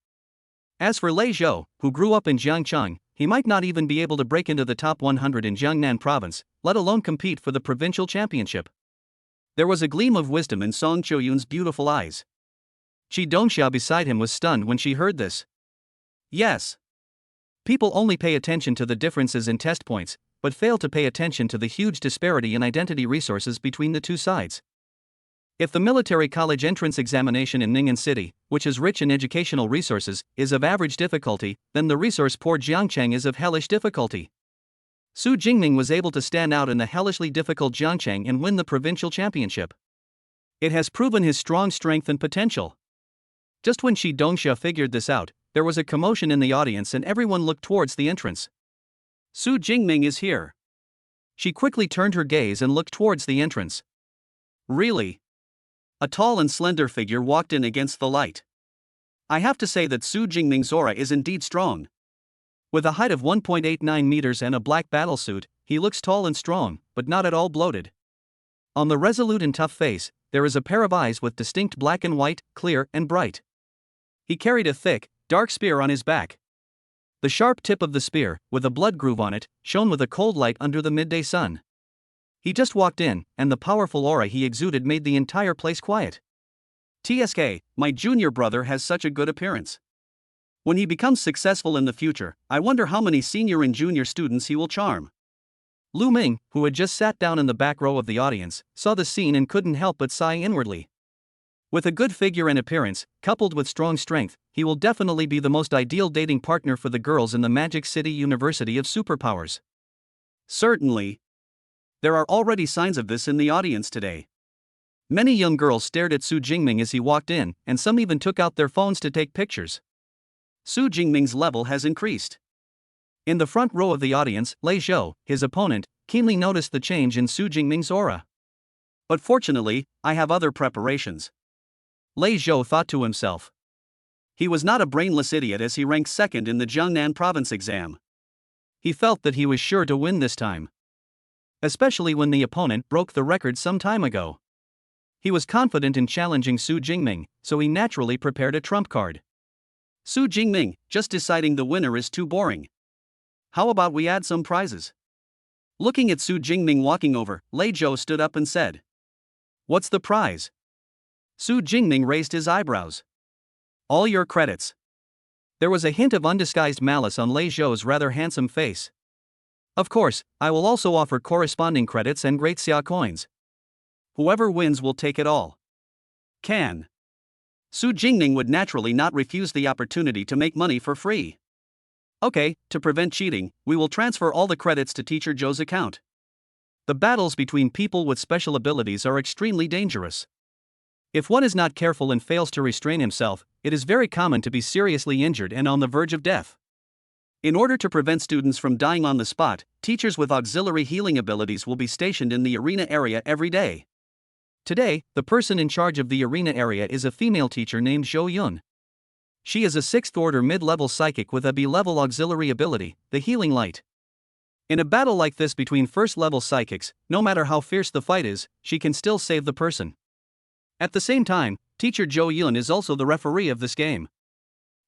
As for Lei Zhou, who grew up in Jiangcheng, he might not even be able to break into the top 100 in Jiangnan province, let alone compete for the provincial championship. There was a gleam of wisdom in Song Qiuyun's beautiful eyes. Qi Dongxia beside him was stunned when she heard this. Yes. People only pay attention to the differences in test points, but fail to pay attention to the huge disparity in identity resources between the two sides. If the military college entrance examination in Ning'an City, which is rich in educational resources, is of average difficulty, then the resource-poor Jiangcheng is of hellish difficulty. Su Jingming was able to stand out in the hellishly difficult Jiangcheng and win the provincial championship. It has proven his strong strength and potential. Just when Qi Dongxia figured this out, there was a commotion in the audience and everyone looked towards the entrance. Su Jingming is here. She quickly turned her gaze and looked towards the entrance. Really? A tall and slender figure walked in against the light. I have to say that Su Jingming's aura is indeed strong. With a height of 1.89 meters and a black battlesuit, he looks tall and strong, but not at all bloated. On the resolute and tough face, there is a pair of eyes with distinct black and white, clear and bright. He carried a thick, dark spear on his back. The sharp tip of the spear, with a blood groove on it, shone with a cold light under the midday sun. He just walked in, and the powerful aura he exuded made the entire place quiet. TSK, my junior brother has such a good appearance. When he becomes successful in the future, I wonder how many senior and junior students he will charm. Lu Ming, who had just sat down in the back row of the audience, saw the scene and couldn't help but sigh inwardly. With a good figure and appearance, coupled with strong strength, he will definitely be the most ideal dating partner for the girls in the Magic City University of Superpowers. Certainly. There are already signs of this in the audience today. Many young girls stared at Su Jingming as he walked in, and some even took out their phones to take pictures. Su Jingming's level has increased. In the front row of the audience, Lei Zhou, his opponent, keenly noticed the change in Su Jingming's aura. But fortunately, I have other preparations. Lei Zhou thought to himself. He was not a brainless idiot as he ranked second in the Jiangnan province exam. He felt that he was sure to win this time. Especially when the opponent broke the record some time ago. He was confident in challenging Su Jingming, so he naturally prepared a trump card. Su Jingming, just deciding the winner is too boring. How about we add some prizes? Looking at Su Jingming walking over, Lei Zhou stood up and said. What's the prize? Su Jingming raised his eyebrows. All your credits. There was a hint of undisguised malice on Lei Zhou's rather handsome face. Of course, I will also offer corresponding credits and great xia coins. Whoever wins will take it all. Can. Su Jingming would naturally not refuse the opportunity to make money for free. Okay, to prevent cheating, we will transfer all the credits to Teacher Zhou's account. The battles between people with special abilities are extremely dangerous. If one is not careful and fails to restrain himself, it is very common to be seriously injured and on the verge of death. In order to prevent students from dying on the spot, teachers with auxiliary healing abilities will be stationed in the arena area every day. Today, the person in charge of the arena area is a female teacher named Zhou Yun. She is a 6th-order mid-level psychic with a B-level auxiliary ability, the Healing Light. In a battle like this between first-level psychics, no matter how fierce the fight is, she can still save the person. At the same time, teacher Zhou Yun is also the referee of this game.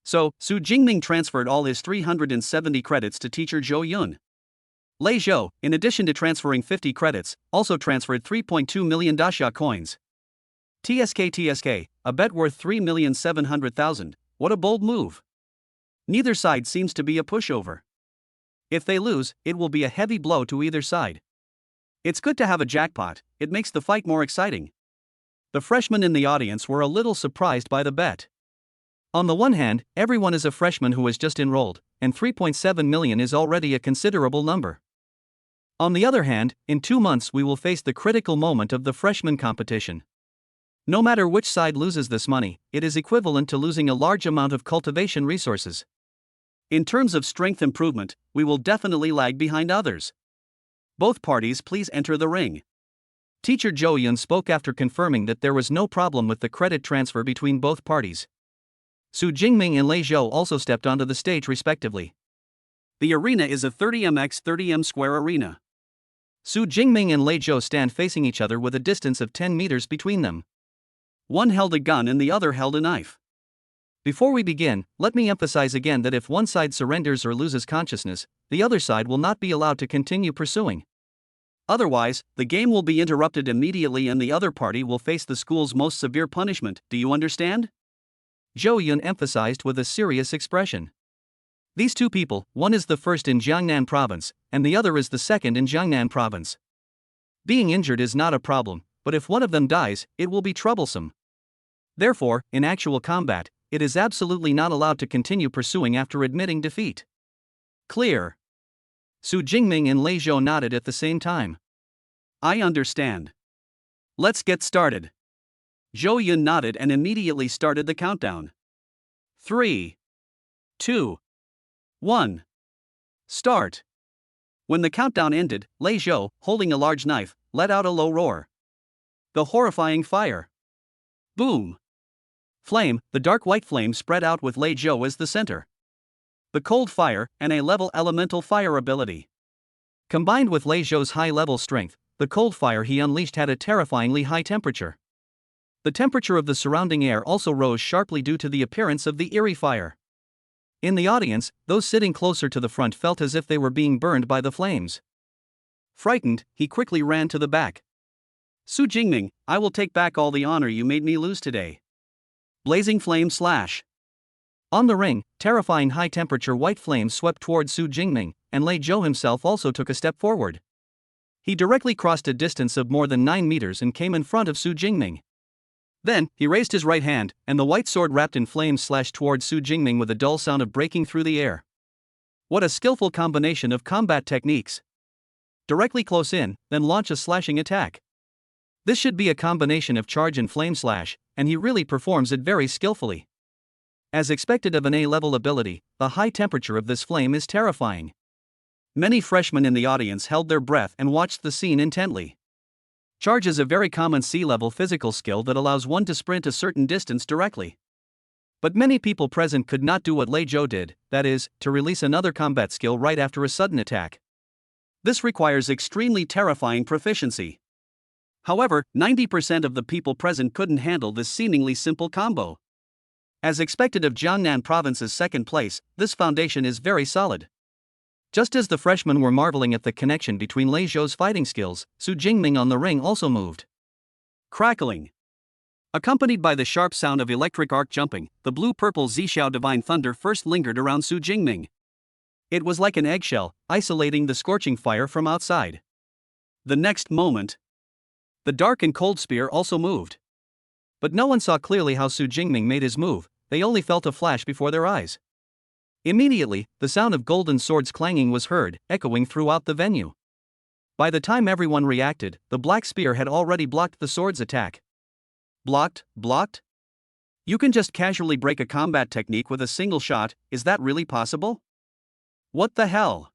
So, Su Jingming transferred all his 370 credits to teacher Zhou Yun. Lei Zhou, in addition to transferring 50 credits, also transferred 3.2 million daxia coins. TSK, a bet worth 3,700,000, what a bold move. Neither side seems to be a pushover. If they lose, it will be a heavy blow to either side. It's good to have a jackpot, it makes the fight more exciting. The freshmen in the audience were a little surprised by the bet. On the one hand, everyone is a freshman who has just enrolled, and 3.7 million is already a considerable number. On the other hand, in 2 months we will face the critical moment of the freshman competition. No matter which side loses this money, it is equivalent to losing a large amount of cultivation resources. In terms of strength improvement, we will definitely lag behind others. Both parties please enter the ring. Teacher Zhou Yun spoke after confirming that there was no problem with the credit transfer between both parties. Su Jingming and Lei Zhou also stepped onto the stage respectively. The arena is a 30m x 30m square arena. Su Jingming and Lei Zhou stand facing each other with a distance of 10 meters between them. One held a gun and the other held a knife. Before we begin, let me emphasize again that if one side surrenders or loses consciousness, the other side will not be allowed to continue pursuing. Otherwise, the game will be interrupted immediately and the other party will face the school's most severe punishment. Do you understand? Zhou Yun emphasized with a serious expression. These two people, one is the first in Jiangnan province, and the other is the second in Jiangnan province. Being injured is not a problem, but if one of them dies, it will be troublesome. Therefore, in actual combat, it is absolutely not allowed to continue pursuing after admitting defeat. Clear? Su Jingming and Lei Zhou nodded at the same time. I understand. Let's get started. Zhou Yun nodded and immediately started the countdown. 3, 2, 1. Start. When the countdown ended, Lei Zhou, holding a large knife, let out a low roar. The horrifying fire. Boom. Flame, the dark white flame spread out with Lei Zhou as the center. The cold fire, and a level elemental fire ability. Combined with Lei Zhou's high-level strength, the cold fire he unleashed had a terrifyingly high temperature. The temperature of the surrounding air also rose sharply due to the appearance of the eerie fire. In the audience, those sitting closer to the front felt as if they were being burned by the flames. Frightened, he quickly ran to the back. Su Jingming, I will take back all the honor you made me lose today. Blazing flame slash. On the ring, terrifying high-temperature white flames swept toward Su Jingming, and Lei Zhou himself also took a step forward. He directly crossed a distance of more than 9 meters and came in front of Su Jingming. Then, he raised his right hand, and the white sword wrapped in flames slashed toward Su Jingming with a dull sound of breaking through the air. What a skillful combination of combat techniques. Directly close in, then launch a slashing attack. This should be a combination of charge and flame slash, and he really performs it very skillfully. As expected of an A-level ability, the high temperature of this flame is terrifying. Many freshmen in the audience held their breath and watched the scene intently. Charge is a very common C-level physical skill that allows one to sprint a certain distance directly. But many people present could not do what Lei Zhou did, that is, to release another combat skill right after a sudden attack. This requires extremely terrifying proficiency. However, 90% of the people present couldn't handle this seemingly simple combo. As expected of Jiangnan province's second place, this foundation is very solid. Just as the freshmen were marveling at the connection between Lei Zhou's fighting skills, Su Jingming on the ring also moved. Crackling. Accompanied by the sharp sound of electric arc jumping, the blue-purple Zhixiao Divine Thunder first lingered around Su Jingming. It was like an eggshell, isolating the scorching fire from outside. The next moment, the dark and cold spear also moved. But no one saw clearly how Su Jingming made his move, they only felt a flash before their eyes. Immediately, the sound of golden swords clanging was heard, echoing throughout the venue. By the time everyone reacted, the black spear had already blocked the sword's attack. Blocked? You can just casually break a combat technique with a single shot, is that really possible? What the hell?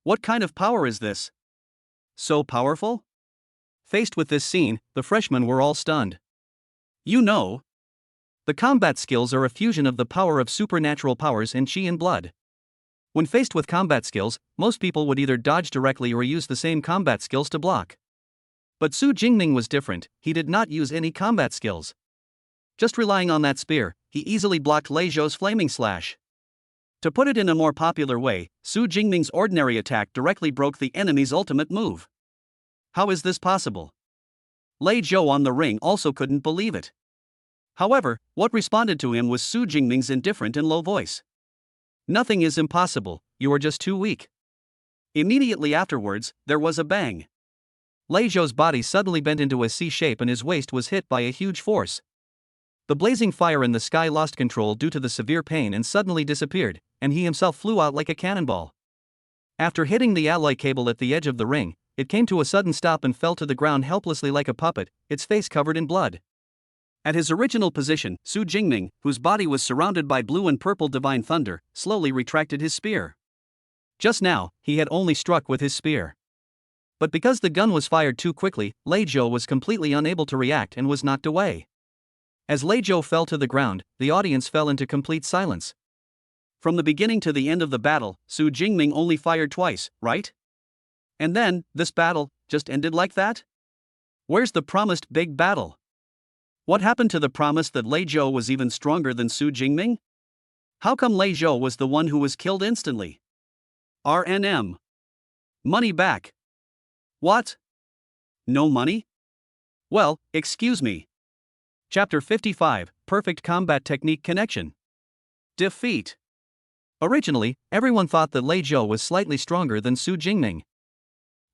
What kind of power is this? So powerful? Faced with this scene, the freshmen were all stunned. You know, the combat skills are a fusion of the power of supernatural powers and chi and blood. When faced with combat skills, most people would either dodge directly or use the same combat skills to block. But Su Jingming was different, he did not use any combat skills. Just relying on that spear, he easily blocked Lei Zhou's flaming slash. To put it in a more popular way, Su Jingming's ordinary attack directly broke the enemy's ultimate move. How is this possible? Lei Zhou on the ring also couldn't believe it. However, what responded to him was Su Jingming's indifferent and low voice. Nothing is impossible, you are just too weak. Immediately afterwards, there was a bang. Lei Zhou's body suddenly bent into a C shape and his waist was hit by a huge force. The blazing fire in the sky lost control due to the severe pain and suddenly disappeared, and he himself flew out like a cannonball. After hitting the alloy cable at the edge of the ring, it came to a sudden stop and fell to the ground helplessly like a puppet, its face covered in blood. At his original position, Su Jingming, whose body was surrounded by blue and purple divine thunder, slowly retracted his spear. Just now, he had only struck with his spear. But because the gun was fired too quickly, Lei Zhou was completely unable to react and was knocked away. As Lei Zhou fell to the ground, the audience fell into complete silence. From the beginning to the end of the battle, Su Jingming only fired twice, right? And then, this battle just ended like that? Where's the promised big battle? What happened to the promise that Lei Zhou was even stronger than Su Jingming? How come Lei Zhou was the one who was killed instantly? RNM. Money back. What? No money? Well, excuse me. Chapter 55, Perfect Combat Technique Connection. Defeat. Originally, everyone thought that Lei Zhou was slightly stronger than Su Jingming.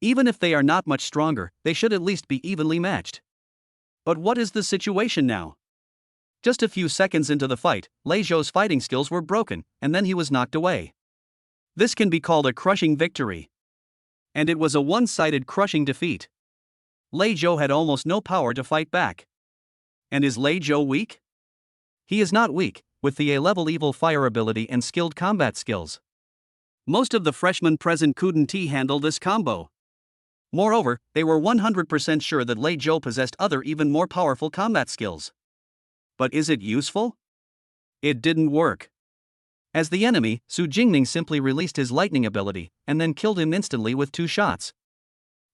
Even if they are not much stronger, they should at least be evenly matched. But what is the situation now? Just a few seconds into the fight, Lei Zhou's fighting skills were broken, and then he was knocked away. This can be called a crushing victory. And it was a one-sided crushing defeat. Lei Zhou had almost no power to fight back. And is Lei Zhou weak? He is not weak, with the A-level evil fire ability and skilled combat skills. Most of the freshmen present couldn't handle this combo. Moreover, they were 100% sure that Lei Zhou possessed other even more powerful combat skills. But is it useful? It didn't work. As the enemy, Su Jingming simply released his lightning ability, and then killed him instantly with 2 shots.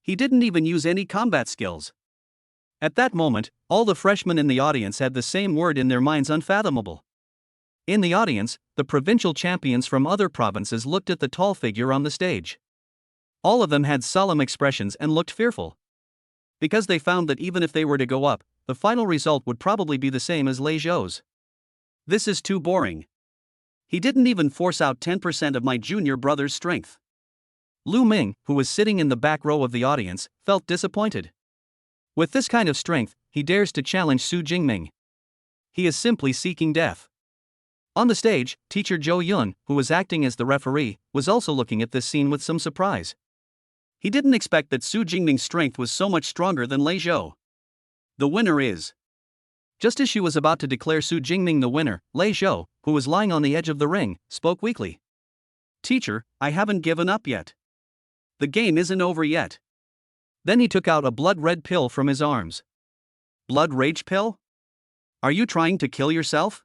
He didn't even use any combat skills. At that moment, all the freshmen in the audience had the same word in their minds: unfathomable. In the audience, the provincial champions from other provinces looked at the tall figure on the stage. All of them had solemn expressions and looked fearful. Because they found that even if they were to go up, the final result would probably be the same as Lei Zhou's. This is too boring. He didn't even force out 10% of my junior brother's strength. Lu Ming, who was sitting in the back row of the audience, felt disappointed. With this kind of strength, he dares to challenge Su Jingming. He is simply seeking death. On the stage, teacher Zhou Yun, who was acting as the referee, was also looking at this scene with some surprise. He didn't expect that Su Jingming's strength was so much stronger than Lei Zhou. The winner is. Just as she was about to declare Su Jingming the winner, Lei Zhou, who was lying on the edge of the ring, spoke weakly. Teacher, I haven't given up yet. The game isn't over yet. Then he took out a blood-red pill from his arms. Blood rage pill? Are you trying to kill yourself?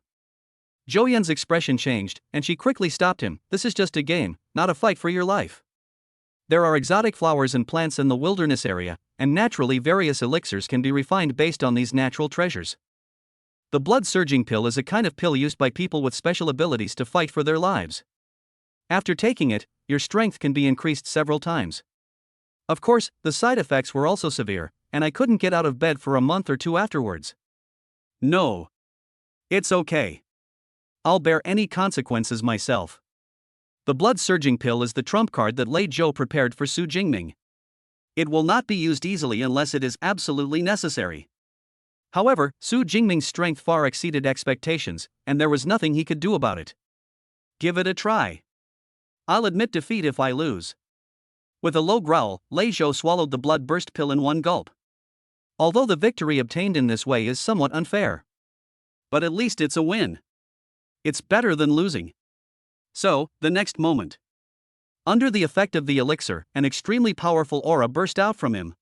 Zhou Yun's expression changed, and she quickly stopped him. This is just a game, not a fight for your life. There are exotic flowers and plants in the wilderness area, and naturally various elixirs can be refined based on these natural treasures. The blood-surging pill is a kind of pill used by people with special abilities to fight for their lives. After taking it, your strength can be increased several times. Of course, the side effects were also severe, and I couldn't get out of bed for a month or 2 afterwards. No. It's okay. I'll bear any consequences myself. The blood-surging pill is the trump card that Lei Zhou prepared for Su Jingming. It will not be used easily unless it is absolutely necessary. However, Su Jingming's strength far exceeded expectations, and there was nothing he could do about it. Give it a try. I'll admit defeat if I lose. With a low growl, Lei Zhou swallowed the blood-burst pill in one gulp. Although the victory obtained in this way is somewhat unfair. But at least it's a win. It's better than losing. So, the next moment. Under the effect of the elixir, an extremely powerful aura burst out from him.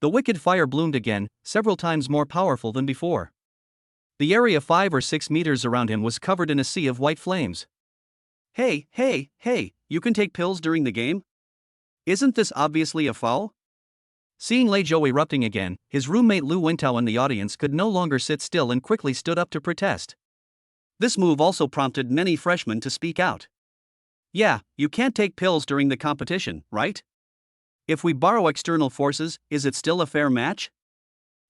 The wicked fire bloomed again, several times more powerful than before. The area 5 or 6 meters around him was covered in a sea of white flames. Hey, you can take pills during the game? Isn't this obviously a foul? Seeing Lei Zhou erupting again, his roommate Lu Wingtao in the audience could no longer sit still and quickly stood up to protest. This move also prompted many freshmen to speak out. Yeah, you can't take pills during the competition, right? If we borrow external forces, is it still a fair match?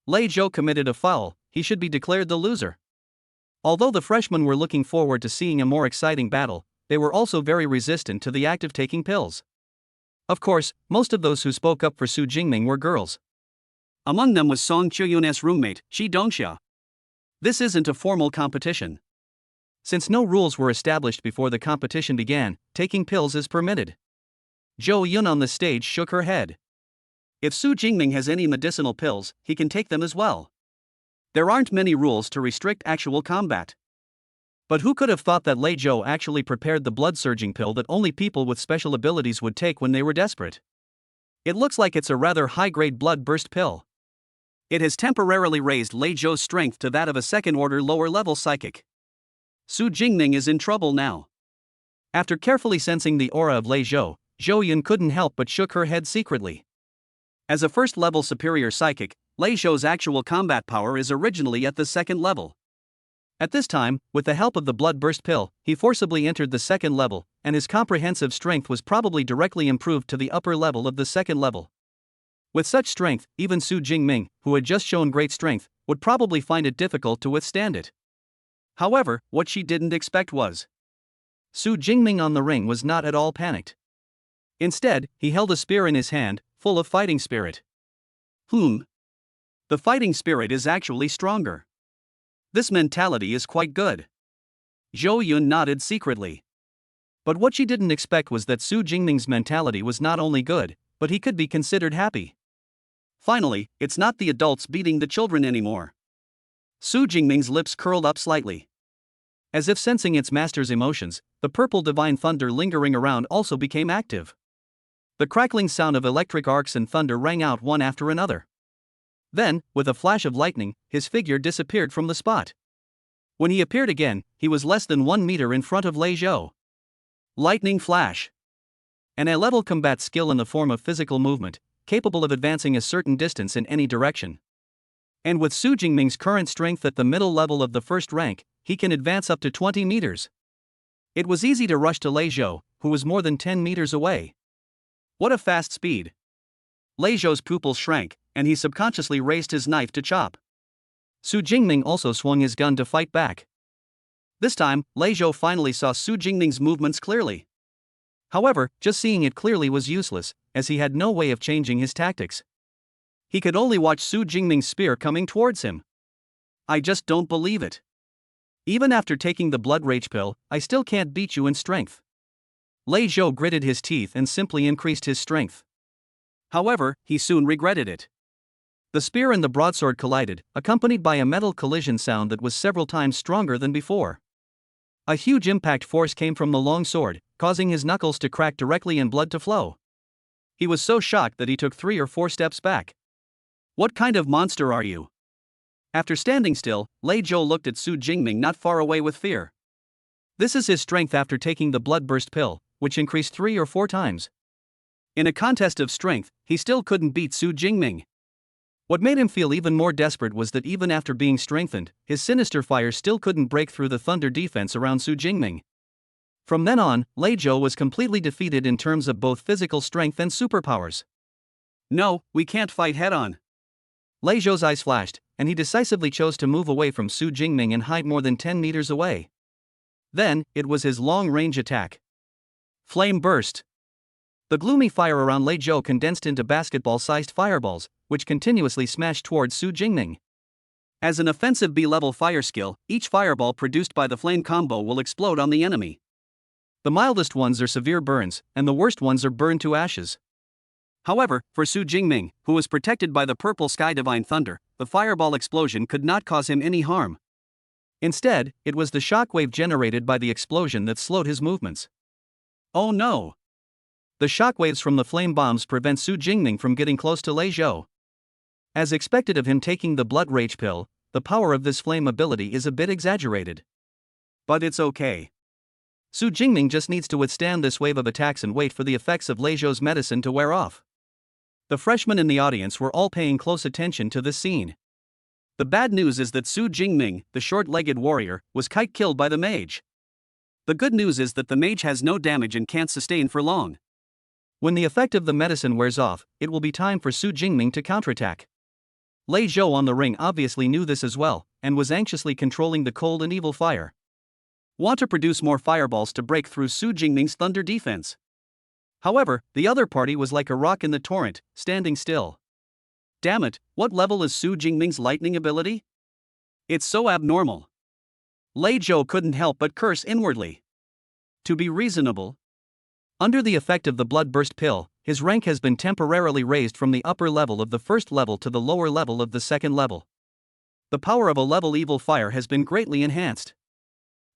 Lei Zhou committed a foul, he should be declared the loser. Although the freshmen were looking forward to seeing a more exciting battle, they were also very resistant to the act of taking pills. Of course, most of those who spoke up for Su Jingming were girls. Among them was Song Chuyun's roommate, Shi Dongxia. This isn't a formal competition. Since no rules were established before the competition began, taking pills is permitted. Zhou Yun on the stage shook her head. If Su Jingming has any medicinal pills, he can take them as well. There aren't many rules to restrict actual combat. But who could have thought that Lei Zhou actually prepared the blood-surging pill that only people with special abilities would take when they were desperate? It looks like it's a rather high-grade blood-burst pill. It has temporarily raised Lei Zhou's strength to that of a second-order lower-level psychic. Su Jingming is in trouble now. After carefully sensing the aura of Lei Zhou, Zhou Yun couldn't help but shook her head secretly. As a first-level superior psychic, Lei Zhou's actual combat power is originally at the second level. At this time, with the help of the blood-burst pill, he forcibly entered the second level, and his comprehensive strength was probably directly improved to the upper level of the second level. With such strength, even Su Jingming, who had just shown great strength, would probably find it difficult to withstand it. However, what she didn't expect was Su Jingming on the ring was not at all panicked. Instead, he held a spear in his hand, full of fighting spirit. The fighting spirit is actually stronger. This mentality is quite good. Zhou Yun nodded secretly. But what she didn't expect was that Su Jingming's mentality was not only good, but he could be considered happy. Finally, it's not the adults beating the children anymore. Su Jingming's lips curled up slightly. As if sensing its master's emotions, the purple divine thunder lingering around also became active. The crackling sound of electric arcs and thunder rang out one after another. Then, with a flash of lightning, his figure disappeared from the spot. When he appeared again, he was less than 1 meter in front of Lei Zhou. Lightning flash. An A-level combat skill in the form of physical movement, capable of advancing a certain distance in any direction. And with Su Jingming's current strength at the middle level of the first rank, he can advance up to 20 meters. It was easy to rush to Lei Zhou, who was more than 10 meters away. What a fast speed! Lei Zhou's pupils shrank, and he subconsciously raised his knife to chop. Su Jingming also swung his gun to fight back. This time, Lei Zhou finally saw Su Jingming's movements clearly. However, just seeing it clearly was useless, as he had no way of changing his tactics. He could only watch Su Jingming's spear coming towards him. I just don't believe it. Even after taking the blood rage pill, I still can't beat you in strength. Lei Zhou gritted his teeth and simply increased his strength. However, he soon regretted it. The spear and the broadsword collided, accompanied by a metal collision sound that was several times stronger than before. A huge impact force came from the long sword, causing his knuckles to crack directly and blood to flow. He was so shocked that he took 3 or 4 steps back. What kind of monster are you? After standing still, Lei Zhou looked at Su Jingming not far away with fear. This is his strength after taking the blood-burst pill, which increased 3 or 4 times. In a contest of strength, he still couldn't beat Su Jingming. What made him feel even more desperate was that even after being strengthened, his sinister fire still couldn't break through the thunder defense around Su Jingming. From then on, Lei Zhou was completely defeated in terms of both physical strength and superpowers. No, we can't fight head-on. Lei Zhou's eyes flashed, and he decisively chose to move away from Su Jingming and hide more than 10 meters away. Then, it was his long-range attack. Flame burst. The gloomy fire around Lei Zhou condensed into basketball-sized fireballs, which continuously smashed towards Su Jingming. As an offensive B-level fire skill, each fireball produced by the flame combo will explode on the enemy. The mildest ones are severe burns, and the worst ones are burned to ashes. However, for Su Jingming, who was protected by the purple sky divine thunder, the fireball explosion could not cause him any harm. Instead, it was the shockwave generated by the explosion that slowed his movements. Oh no! The shockwaves from the flame bombs prevent Su Jingming from getting close to Lei Zhou. As expected of him taking the blood rage pill, the power of this flame ability is a bit exaggerated. But it's okay. Su Jingming just needs to withstand this wave of attacks and wait for the effects of Lei Zhou's medicine to wear off. The freshmen in the audience were all paying close attention to this scene. The bad news is that Su Jingming, the short-legged warrior, was killed by the mage. The good news is that the mage has no damage and can't sustain for long. When the effect of the medicine wears off, it will be time for Su Jingming to counterattack. Lei Zhou on the ring obviously knew this as well, and was anxiously controlling the cold and evil fire. Want to produce more fireballs to break through Su Jingming's thunder defense. However, the other party was like a rock in the torrent, standing still. Damn it, what level is Su Jingming's lightning ability? It's so abnormal. Lei Zhou couldn't help but curse inwardly. To be reasonable. Under the effect of the blood-burst pill, his rank has been temporarily raised from the upper level of the first level to the lower level of the second level. The power of a level evil fire has been greatly enhanced.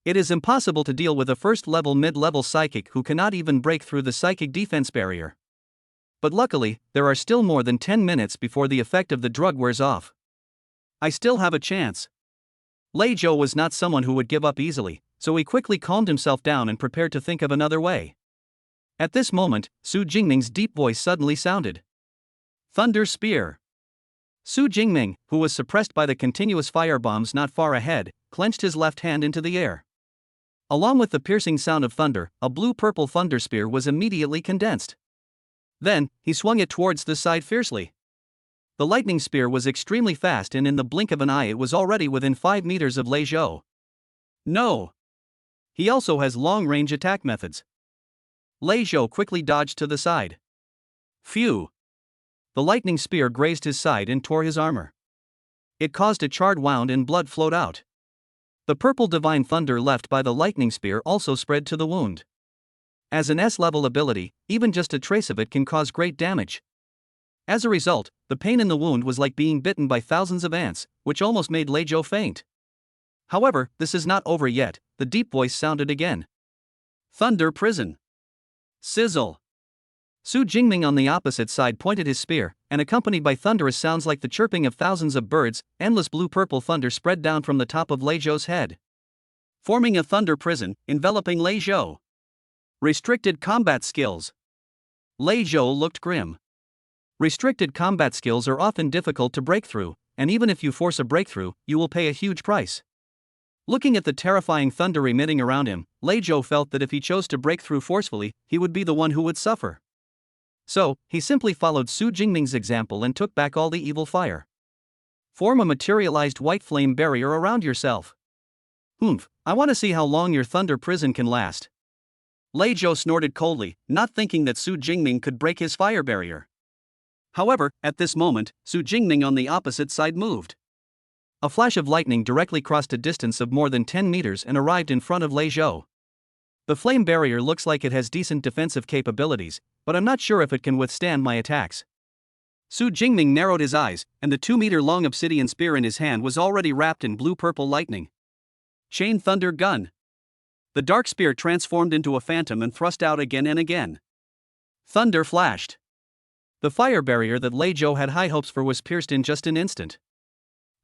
It is impossible to deal with a first-level mid-level psychic who cannot even break through the psychic defense barrier. But luckily, there are still more than 10 minutes before the effect of the drug wears off. I still have a chance. Lei Zhou was not someone who would give up easily, so he quickly calmed himself down and prepared to think of another way. At this moment, Su Jingming's deep voice suddenly sounded. Thunder Spear. Su Jingming, who was suppressed by the continuous firebombs not far ahead, clenched his left hand into the air. Along with the piercing sound of thunder, a blue-purple thunder spear was immediately condensed. Then, he swung it towards the side fiercely. The lightning spear was extremely fast, and in the blink of an eye it was already within 5 meters of Lei Zhou. No! He also has long-range attack methods. Lei Zhou quickly dodged to the side. Phew! The lightning spear grazed his side and tore his armor. It caused a charred wound and blood flowed out. The purple divine thunder left by the lightning spear also spread to the wound. As an S-level ability, even just a trace of it can cause great damage. As a result, the pain in the wound was like being bitten by thousands of ants, which almost made Lei Zhou faint. However, this is not over yet. The deep voice sounded again. Thunder Prison. Sizzle. Su Jingming on the opposite side pointed his spear, and accompanied by thunderous sounds like the chirping of thousands of birds, endless blue-purple thunder spread down from the top of Lei Zhou's head, forming a thunder prison, enveloping Lei Zhou. Restricted combat skills. Lei Zhou looked grim. Restricted combat skills are often difficult to break through, and even if you force a breakthrough, you will pay a huge price. Looking at the terrifying thunder emitting around him, Lei Zhou felt that if he chose to break through forcefully, he would be the one who would suffer. So, he simply followed Su Jingming's example and took back all the evil fire. Form a materialized white flame barrier around yourself. I want to see how long your thunder prison can last. Lei Zhou snorted coldly, not thinking that Su Jingming could break his fire barrier. However, at this moment, Su Jingming on the opposite side moved. A flash of lightning directly crossed a distance of more than 10 meters and arrived in front of Lei Zhou. The flame barrier looks like it has decent defensive capabilities, but I'm not sure if it can withstand my attacks. Su Jingming narrowed his eyes, and the 2-meter-long obsidian spear in his hand was already wrapped in blue-purple lightning. Chain Thunder Gun. The dark spear transformed into a phantom and thrust out again and again. Thunder flashed. The fire barrier that Lei Zhou had high hopes for was pierced in just an instant.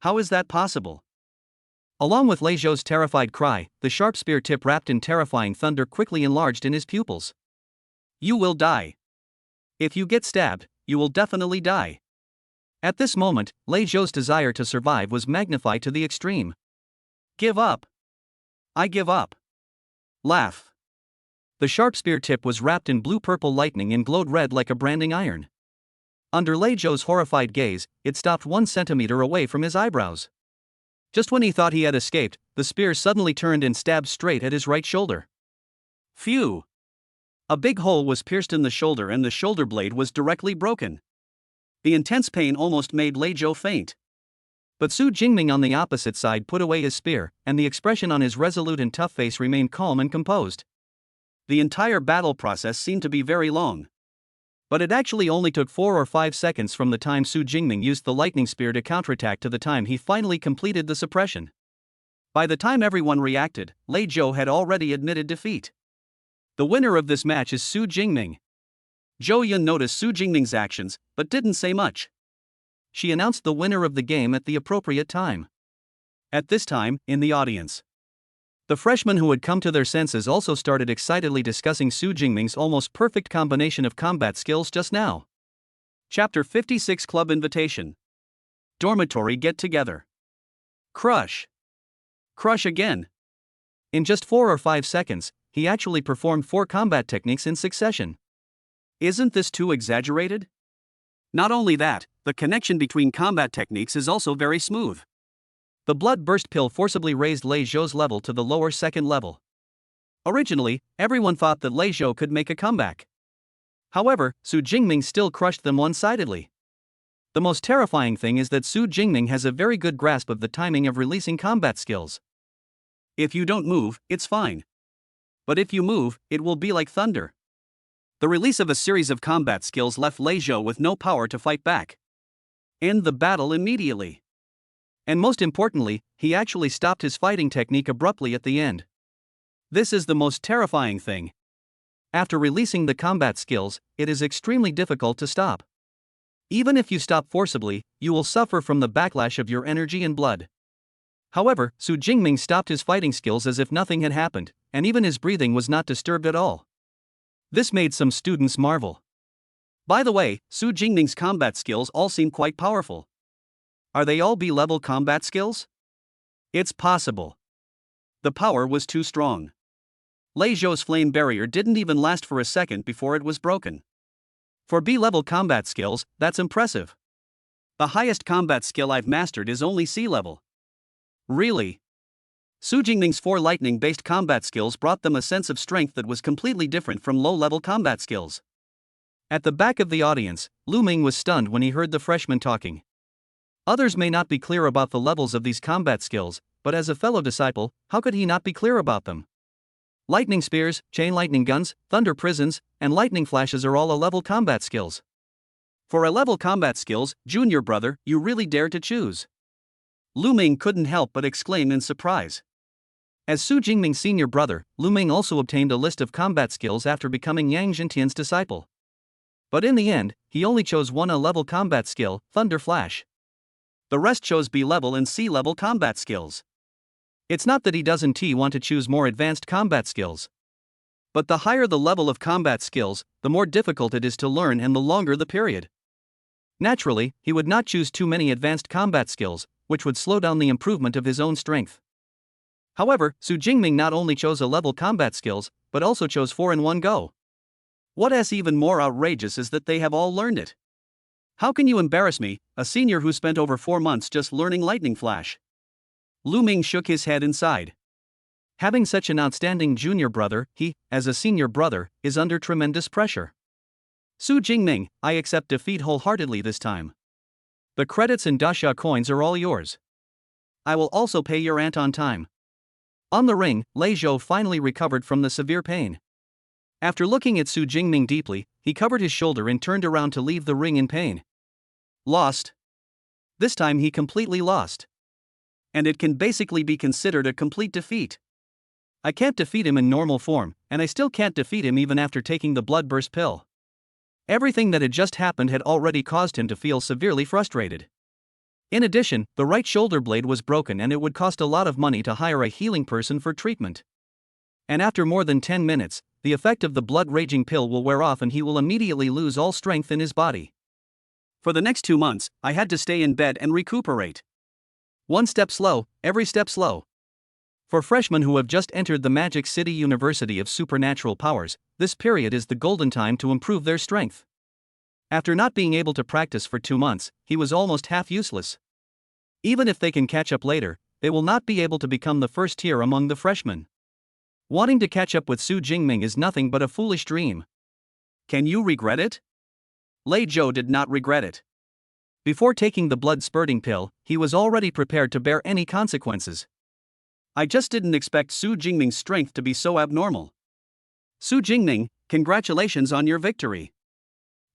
How is that possible? Along with Lei Zhou's terrified cry, the sharp spear tip wrapped in terrifying thunder quickly enlarged in his pupils. You will die. If you get stabbed, you will definitely die. At this moment, Lei Zhou's desire to survive was magnified to the extreme. Give up. I give up. Laugh. The sharp spear tip was wrapped in blue-purple lightning and glowed red like a branding iron. Under Lei Zhou's horrified gaze, it stopped 1 centimeter away from his eyebrows. Just when he thought he had escaped, the spear suddenly turned and stabbed straight at his right shoulder. Phew! A big hole was pierced in the shoulder and the shoulder blade was directly broken. The intense pain almost made Lei Zhou faint. But Su Jingming on the opposite side put away his spear, and the expression on his resolute and tough face remained calm and composed. The entire battle process seemed to be very long. But it actually only took 4 or 5 seconds from the time Su Jingming used the lightning spear to counterattack to the time he finally completed the suppression. By the time everyone reacted, Lei Zhou had already admitted defeat. The winner of this match is Su Jingming. Zhou Yun noticed Su Jingming's actions, but didn't say much. She announced the winner of the game at the appropriate time. At this time, in the audience, the freshmen who had come to their senses also started excitedly discussing Su Jingming's almost perfect combination of combat skills just now. Chapter 56 Club Invitation. Dormitory Get Together. Crush. Crush again. In just 4 or 5 seconds, he actually performed 4 combat techniques in succession. Isn't this too exaggerated? Not only that, the connection between combat techniques is also very smooth. The blood burst pill forcibly raised Lei Zhou's level to the lower 2nd level. Originally, everyone thought that Lei Zhou could make a comeback. However, Su Jingming still crushed them one-sidedly. The most terrifying thing is that Su Jingming has a very good grasp of the timing of releasing combat skills. If you don't move, it's fine. But if you move, it will be like thunder. The release of a series of combat skills left Lei Zhou with no power to fight back. End the battle immediately. And most importantly, he actually stopped his fighting technique abruptly at the end. This is the most terrifying thing. After releasing the combat skills, it is extremely difficult to stop. Even if you stop forcibly, you will suffer from the backlash of your energy and blood. However, Su Jingming stopped his fighting skills as if nothing had happened, and even his breathing was not disturbed at all. This made some students marvel. By the way, Su Jingning's combat skills all seem quite powerful. Are they all B-level combat skills? It's possible. The power was too strong. Lei Zhou's flame barrier didn't even last for a second before it was broken. For B-level combat skills, that's impressive. The highest combat skill I've mastered is only C-level. Really? Su Jingning's 4 lightning-based combat skills brought them a sense of strength that was completely different from low-level combat skills. At the back of the audience, Lu Ming was stunned when he heard the freshman talking. Others may not be clear about the levels of these combat skills, but as a fellow disciple, how could he not be clear about them? Lightning spears, chain lightning guns, thunder prisons, and lightning flashes are all A-level combat skills. For A-level combat skills, junior brother, you really dare to choose. Lu Ming couldn't help but exclaim in surprise. As Su Jingming's senior brother, Lu Ming also obtained a list of combat skills after becoming Yang Zhentian's disciple. But in the end, he only chose one A-level combat skill, Thunder Flash. The rest chose B-level and C-level combat skills. It's not that he doesn't want to choose more advanced combat skills. But the higher the level of combat skills, the more difficult it is to learn and the longer the period. Naturally, he would not choose too many advanced combat skills, which would slow down the improvement of his own strength. However, Su Jingming not only chose A-level combat skills, but also chose 4 in one go. What's even more outrageous is that they have all learned it. How can you embarrass me, a senior who spent over 4 months just learning Lightning Flash? Lu Ming shook his head and sighed. Having such an outstanding junior brother, he, as a senior brother, is under tremendous pressure. Su Jingming, I accept defeat wholeheartedly this time. The credits and dasha coins are all yours. I will also pay your aunt on time. On the ring, Lei Zhou finally recovered from the severe pain. After looking at Su Jingming deeply, he covered his shoulder and turned around to leave the ring in pain. Lost. This time he completely lost. And it can basically be considered a complete defeat. I can't defeat him in normal form, and I still can't defeat him even after taking the bloodburst pill. Everything that had just happened had already caused him to feel severely frustrated. In addition, the right shoulder blade was broken and it would cost a lot of money to hire a healing person for treatment. And after more than 10 minutes, the effect of the blood-raging pill will wear off and he will immediately lose all strength in his body. For the next 2 months, I had to stay in bed and recuperate. One step slow, every step slow. For freshmen who have just entered the Magic City University of Supernatural Powers, this period is the golden time to improve their strength. After not being able to practice for 2 months, he was almost half useless. Even if they can catch up later, they will not be able to become the first tier among the freshmen. Wanting to catch up with Su Jingming is nothing but a foolish dream. Can you regret it? Lei Zhou did not regret it. Before taking the blood-spurting pill, he was already prepared to bear any consequences. I just didn't expect Su Jingming's strength to be so abnormal. Su Jingming, congratulations on your victory.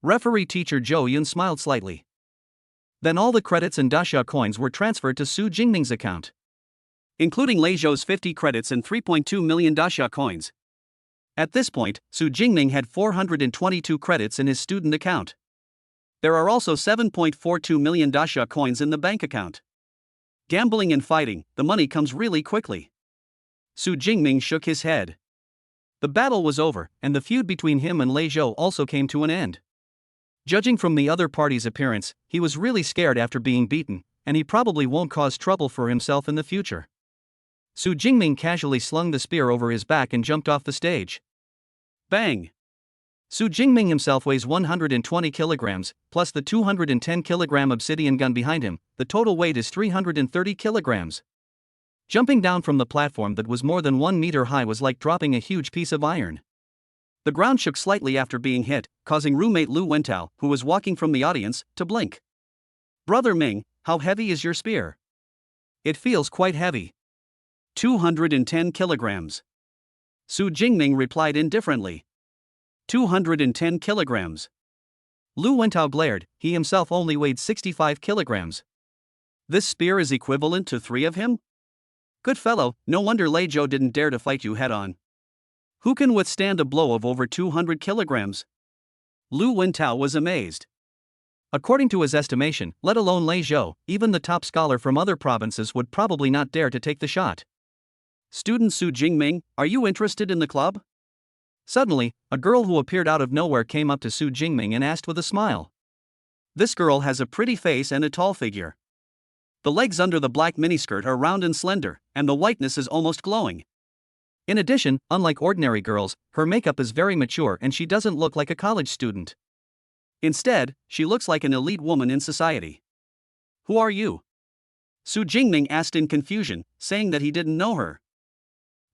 Referee teacher Zhou Yun smiled slightly. Then all the credits and dasha coins were transferred to Su Jingming's account, including Lei Zhou's 50 credits and 3.2 million dasha coins. At this point, Su Jingming had 422 credits in his student account. There are also 7.42 million dasha coins in the bank account. Gambling and fighting, the money comes really quickly. Su Jingming shook his head. The battle was over, and the feud between him and Lei Zhou also came to an end. Judging from the other party's appearance, he was really scared after being beaten, and he probably won't cause trouble for himself in the future. Su Jingming casually slung the spear over his back and jumped off the stage. Bang! Su Jingming himself weighs 120 kilograms, plus the 210 kilogram obsidian gun behind him. The total weight is 330 kilograms. Jumping down from the platform that was more than 1 meter high was like dropping a huge piece of iron. The ground shook slightly after being hit, causing roommate Lu Wentao, who was walking from the audience, to blink. Brother Ming, how heavy is your spear? It feels quite heavy. 210 kilograms. Su Jingming replied indifferently. 210 kilograms. Lu Wentao glared, he himself only weighed 65 kilograms. This spear is equivalent to 3 of him? Good fellow, no wonder Lei Zhou didn't dare to fight you head-on. Who can withstand a blow of over 200 kilograms? Lu Wentao was amazed. According to his estimation, let alone Lei Zhou, even the top scholar from other provinces would probably not dare to take the shot. Student Su Jingming, are you interested in the club? Suddenly, a girl who appeared out of nowhere came up to Su Jingming and asked with a smile. This girl has a pretty face and a tall figure. The legs under the black miniskirt are round and slender, and the whiteness is almost glowing. In addition, unlike ordinary girls, her makeup is very mature and she doesn't look like a college student. Instead, she looks like an elite woman in society. Who are you? Su Jingming asked in confusion, saying that he didn't know her.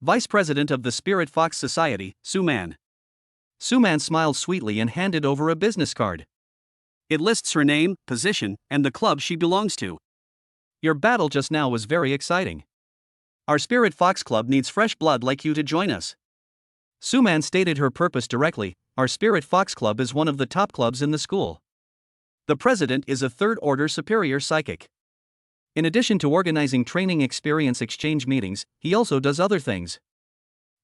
Vice President of the Spirit Fox Society, Su Man. Su Man smiled sweetly and handed over a business card. It lists her name, position, and the club she belongs to. Your battle just now was very exciting. Our Spirit Fox Club needs fresh blood like you to join us. Su Man stated her purpose directly. Our Spirit Fox Club is one of the top clubs in the school. The president is a third-order superior psychic. In addition to organizing training experience exchange meetings, he also does other things.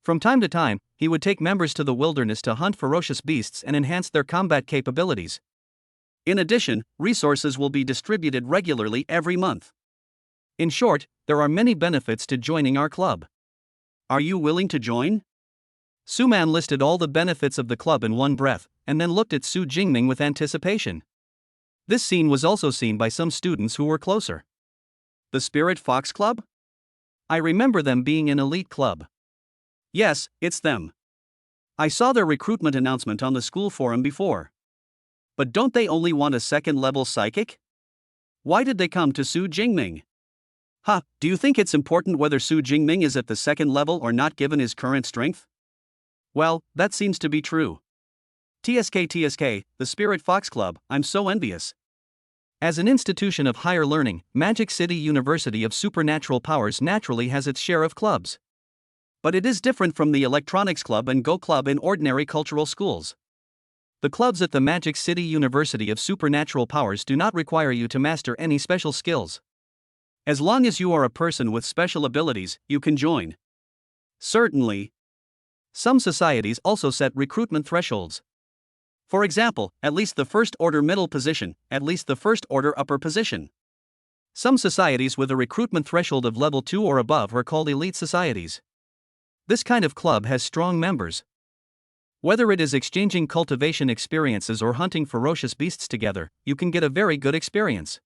From time to time, he would take members to the wilderness to hunt ferocious beasts and enhance their combat capabilities. In addition, resources will be distributed regularly every month. In short, there are many benefits to joining our club. Are you willing to join? Su Man listed all the benefits of the club in one breath, and then looked at Su Jingming with anticipation. This scene was also seen by some students who were closer. The Spirit Fox Club? I remember them being an elite club. Yes, it's them. I saw their recruitment announcement on the school forum before. But don't they only want a second-level psychic? Why did they come to Su Jingming? Do you think it's important whether Su Jingming is at the second level or not given his current strength? Well, that seems to be true. TSK, the Spirit Fox Club, I'm so envious. As an institution of higher learning, Magic City University of Supernatural Powers naturally has its share of clubs. But it is different from the Electronics Club and Go Club in ordinary cultural schools. The clubs at the Magic City University of Supernatural Powers do not require you to master any special skills. As long as you are a person with special abilities, you can join. Certainly. Some societies also set recruitment thresholds. For example, at least the first-order middle position, at least the first-order upper position. Some societies with a recruitment threshold of level 2 or above are called elite societies. This kind of club has strong members. Whether it is exchanging cultivation experiences or hunting ferocious beasts together, you can get a very good experience.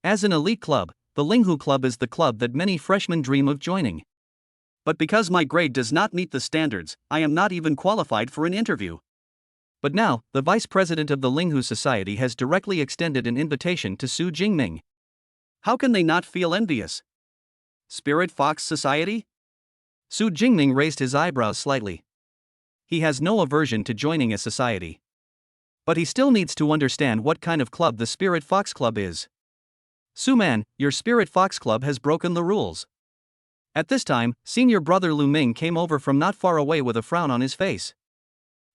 As an elite club, the Linghu Club is the club that many freshmen dream of joining. But because my grade does not meet the standards, I am not even qualified for an interview. But now, the vice president of the Linghu Society has directly extended an invitation to Su Jingming. How can they not feel envious? Spirit Fox Society? Su Jingming raised his eyebrows slightly. He has no aversion to joining a society. But he still needs to understand what kind of club the Spirit Fox Club is. Su Man, your Spirit Fox Club has broken the rules. At this time, senior brother Lu Ming came over from not far away with a frown on his face.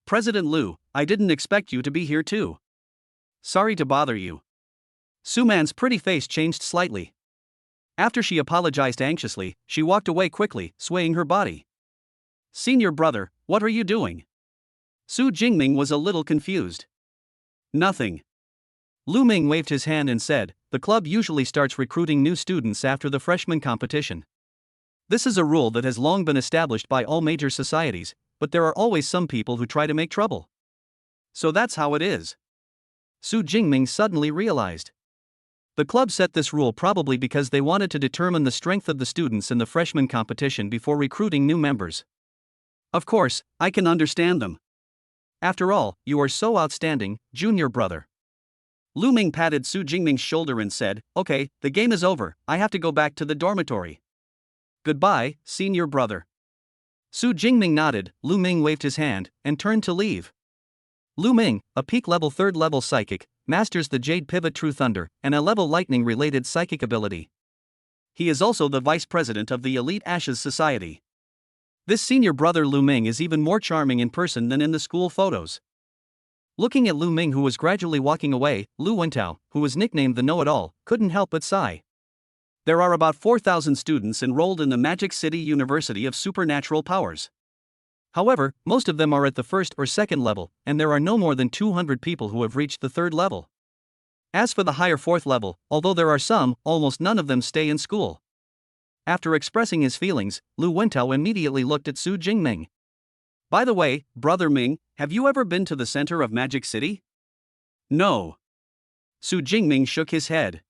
President Lu, I didn't expect you to be here too. Sorry to bother you. Su Man's pretty face changed slightly. After she apologized anxiously, she walked away quickly, swaying her body. Senior brother, what are you doing? Su Jingming was a little confused. Nothing. Lu Ming waved his hand and said, the club usually starts recruiting new students after the freshman competition. This is a rule that has long been established by all major societies, but there are always some people who try to make trouble. So that's how it is. Su Jingming suddenly realized. The club set this rule probably because they wanted to determine the strength of the students in the freshman competition before recruiting new members. Of course, I can understand them. After all, you are so outstanding, junior brother. Lu Ming patted Su Jingming's shoulder and said, okay, the game is over, I have to go back to the dormitory. Goodbye, senior brother. Su Jingming nodded, Lu Ming waved his hand, and turned to leave. Lu Ming, a peak-level third-level psychic, masters the Jade Pivot True Thunder, and a level lightning-related psychic ability. He is also the vice president of the Elite Ashes Society. This senior brother Lu Ming is even more charming in person than in the school photos. Looking at Lu Ming, who was gradually walking away, Lu Wentao, who was nicknamed the Know-It-All, couldn't help but sigh. There are about 4,000 students enrolled in the Magic City University of Supernatural Powers. However, most of them are at the first or second level, and there are no more than 200 people who have reached the third level. As for the higher fourth level, although there are some, almost none of them stay in school. After expressing his feelings, Lu Wentao immediately looked at Su Jingming. By the way, Brother Ming, have you ever been to the center of Magic City? No. Su Jingming shook his head.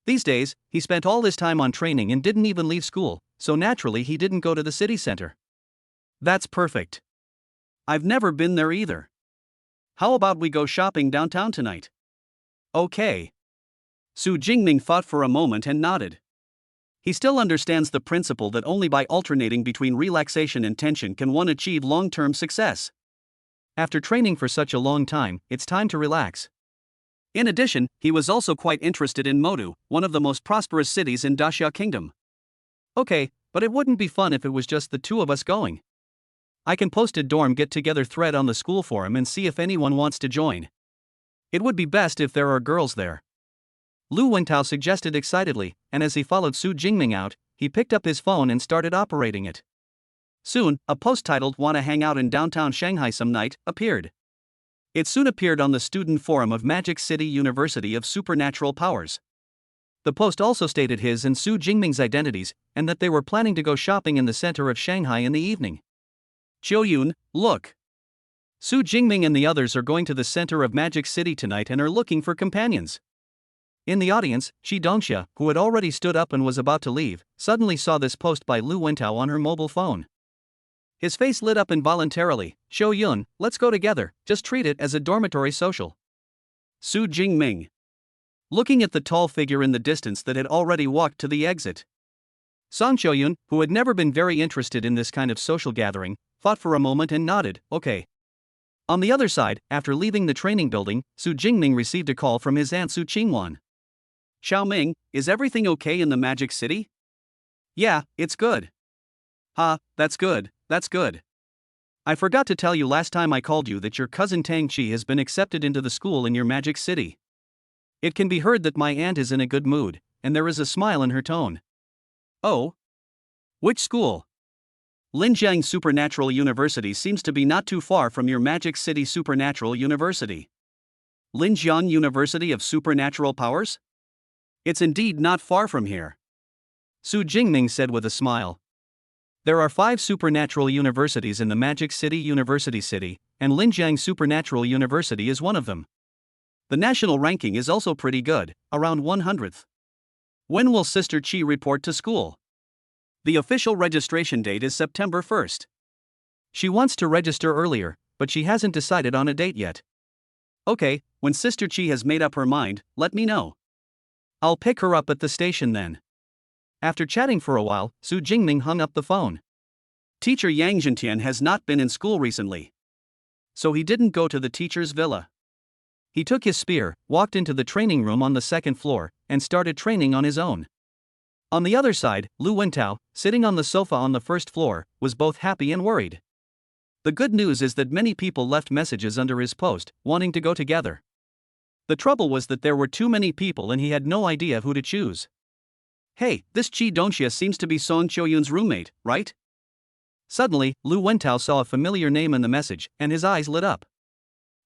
These days, he spent all his time on training and didn't even leave school, so naturally he didn't go to the city center. That's perfect. I've never been there either. How about we go shopping downtown tonight? Okay. Su Jingming thought for a moment and nodded. He still understands the principle that only by alternating between relaxation and tension can one achieve long-term success. After training for such a long time, it's time to relax. In addition, he was also quite interested in Modu, one of the most prosperous cities in Daxia Kingdom. Okay, but it wouldn't be fun if it was just the two of us going. I can post a dorm get-together thread on the school forum and see if anyone wants to join. It would be best if there are girls there. Lu Wentao suggested excitedly, and as he followed Su Jingming out, he picked up his phone and started operating it. Soon, a post titled "Wanna hang out in downtown Shanghai some night" appeared. It soon appeared on the student forum of Magic City University of Supernatural Powers. The post also stated his and Su Jingming's identities, and that they were planning to go shopping in the center of Shanghai in the evening. Qiuyun, look! Su Jingming and the others are going to the center of Magic City tonight and are looking for companions. In the audience, Qi Dongxia, who had already stood up and was about to leave, suddenly saw this post by Lu Wentao on her mobile phone. His face lit up involuntarily. "Qiuyun, let's go together, just treat it as a dormitory social." Su Jingming, looking at the tall figure in the distance that had already walked to the exit. Song Qiuyun, who had never been very interested in this kind of social gathering, thought for a moment and nodded, okay. On the other side, after leaving the training building, Su Jingming received a call from his aunt Su Qingwan. "Xiaoming, is everything okay in the Magic City?" "Yeah, it's good." That's good, that's good. I forgot to tell you last time I called you that your cousin Tang Qi has been accepted into the school in your Magic City. It can be heard that my aunt is in a good mood, and there is a smile in her tone." "Oh? Which school?" "Linjiang Supernatural University seems to be not too far from your Magic City Supernatural University." "Linjiang University of Supernatural Powers? It's indeed not far from here," Su Jingming said with a smile. There are 5 supernatural universities in the Magic City University City, and Linjiang Supernatural University is one of them. The national ranking is also pretty good, around 100th. When will Sister Qi report to school? The official registration date is September 1st. She wants to register earlier, but she hasn't decided on a date yet. Okay, when Sister Qi has made up her mind, let me know. I'll pick her up at the station then. After chatting for a while, Su Jingming hung up the phone. Teacher Yang Zhentian has not been in school recently, so he didn't go to the teacher's villa. He took his spear, walked into the training room on the second floor, and started training on his own. On the other side, Lu Wentao, sitting on the sofa on the first floor, was both happy and worried. The good news is that many people left messages under his post, wanting to go together. The trouble was that there were too many people and he had no idea who to choose. Hey, this Qi Dongxia seems to be Song Qiuyun's roommate, right? Suddenly, Lu Wentao saw a familiar name in the message, and his eyes lit up.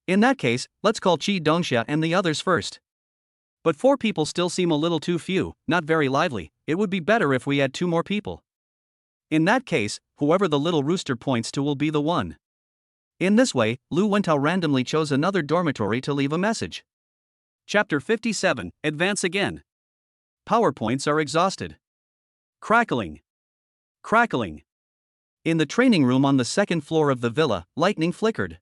In that case, let's call Qi Dongxia and the others first. But 4 people still seem a little too few, not very lively. It would be better if we had 2 more people. In that case, whoever the little rooster points to will be the one. In this way, Lu Wentao randomly chose another dormitory to leave a message. Chapter 57, Advance Again. PowerPoints are exhausted. Crackling. Crackling. In the training room on the second floor of the villa, lightning flickered.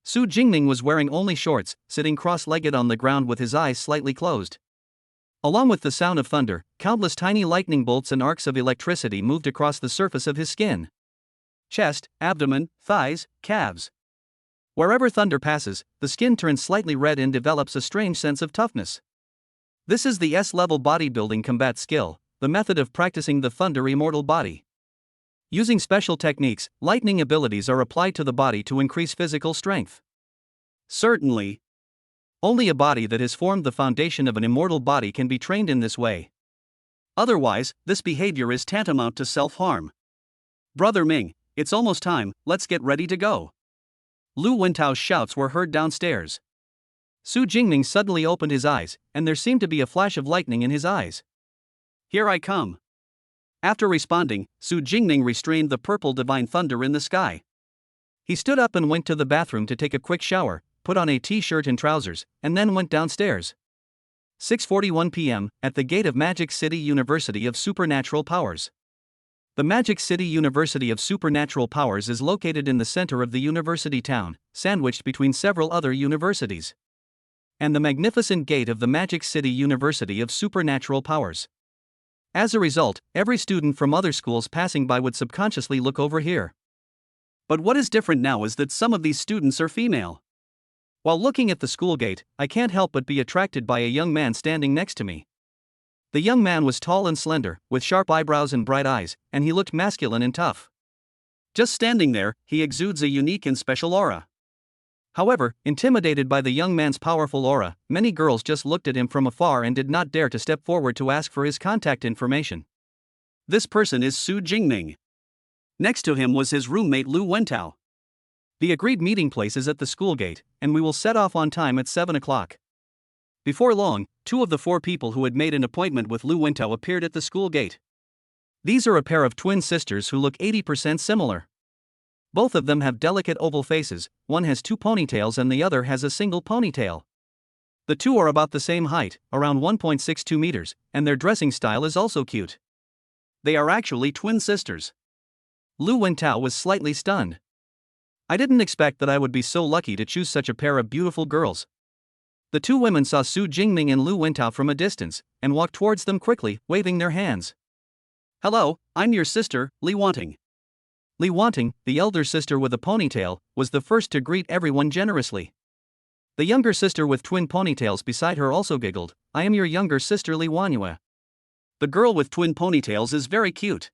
Su Jingming was wearing only shorts, sitting cross-legged on the ground with his eyes slightly closed. Along with the sound of thunder, countless tiny lightning bolts and arcs of electricity moved across the surface of his skin. Chest, abdomen, thighs, calves. Wherever thunder passes, the skin turns slightly red and develops a strange sense of toughness. This is the S-level bodybuilding combat skill, the method of practicing the thunder immortal body. Using special techniques, lightning abilities are applied to the body to increase physical strength. Certainly, only a body that has formed the foundation of an immortal body can be trained in this way. Otherwise, this behavior is tantamount to self-harm. Brother Ming, it's almost time, let's get ready to go. Lu Wentao's shouts were heard downstairs. Su Jingming suddenly opened his eyes, and there seemed to be a flash of lightning in his eyes. Here I come. After responding, Su Jingming restrained the purple divine thunder in the sky. He stood up and went to the bathroom to take a quick shower, put on a t-shirt and trousers, and then went downstairs. 6:41 p.m., at the gate of Magic City University of Supernatural Powers. The Magic City University of Supernatural Powers is located in the center of the university town, sandwiched between several other universities. And the magnificent gate of the Magic City University of Supernatural Powers. As a result, every student from other schools passing by would subconsciously look over here. But what is different now is that some of these students are female. While looking at the school gate, I can't help but be attracted by a young man standing next to me. The young man was tall and slender, with sharp eyebrows and bright eyes, and he looked masculine and tough. Just standing there, he exudes a unique and special aura. However, intimidated by the young man's powerful aura, many girls just looked at him from afar and did not dare to step forward to ask for his contact information. This person is Su Jingming. Next to him was his roommate Lu Wentao. The agreed meeting place is at the school gate, and we will set off on time at 7 o'clock. Before long, 2 of the 4 people who had made an appointment with Lu Wentao appeared at the school gate. These are a pair of twin sisters who look 80% similar. Both of them have delicate oval faces, one has 2 ponytails and the other has a single ponytail. The 2 are about the same height, around 1.62 meters, and their dressing style is also cute. They are actually twin sisters. Lu Wentao was slightly stunned. I didn't expect that I would be so lucky to choose such a pair of beautiful girls. The 2 women saw Su Jingming and Lu Wentao from a distance, and walked towards them quickly, waving their hands. "Hello, I'm your sister, Li Wanting." Li Wanting, the elder sister with a ponytail, was the first to greet everyone generously. The younger sister with twin ponytails beside her also giggled, "I am your younger sister Li Wanyue." The girl with twin ponytails is very cute.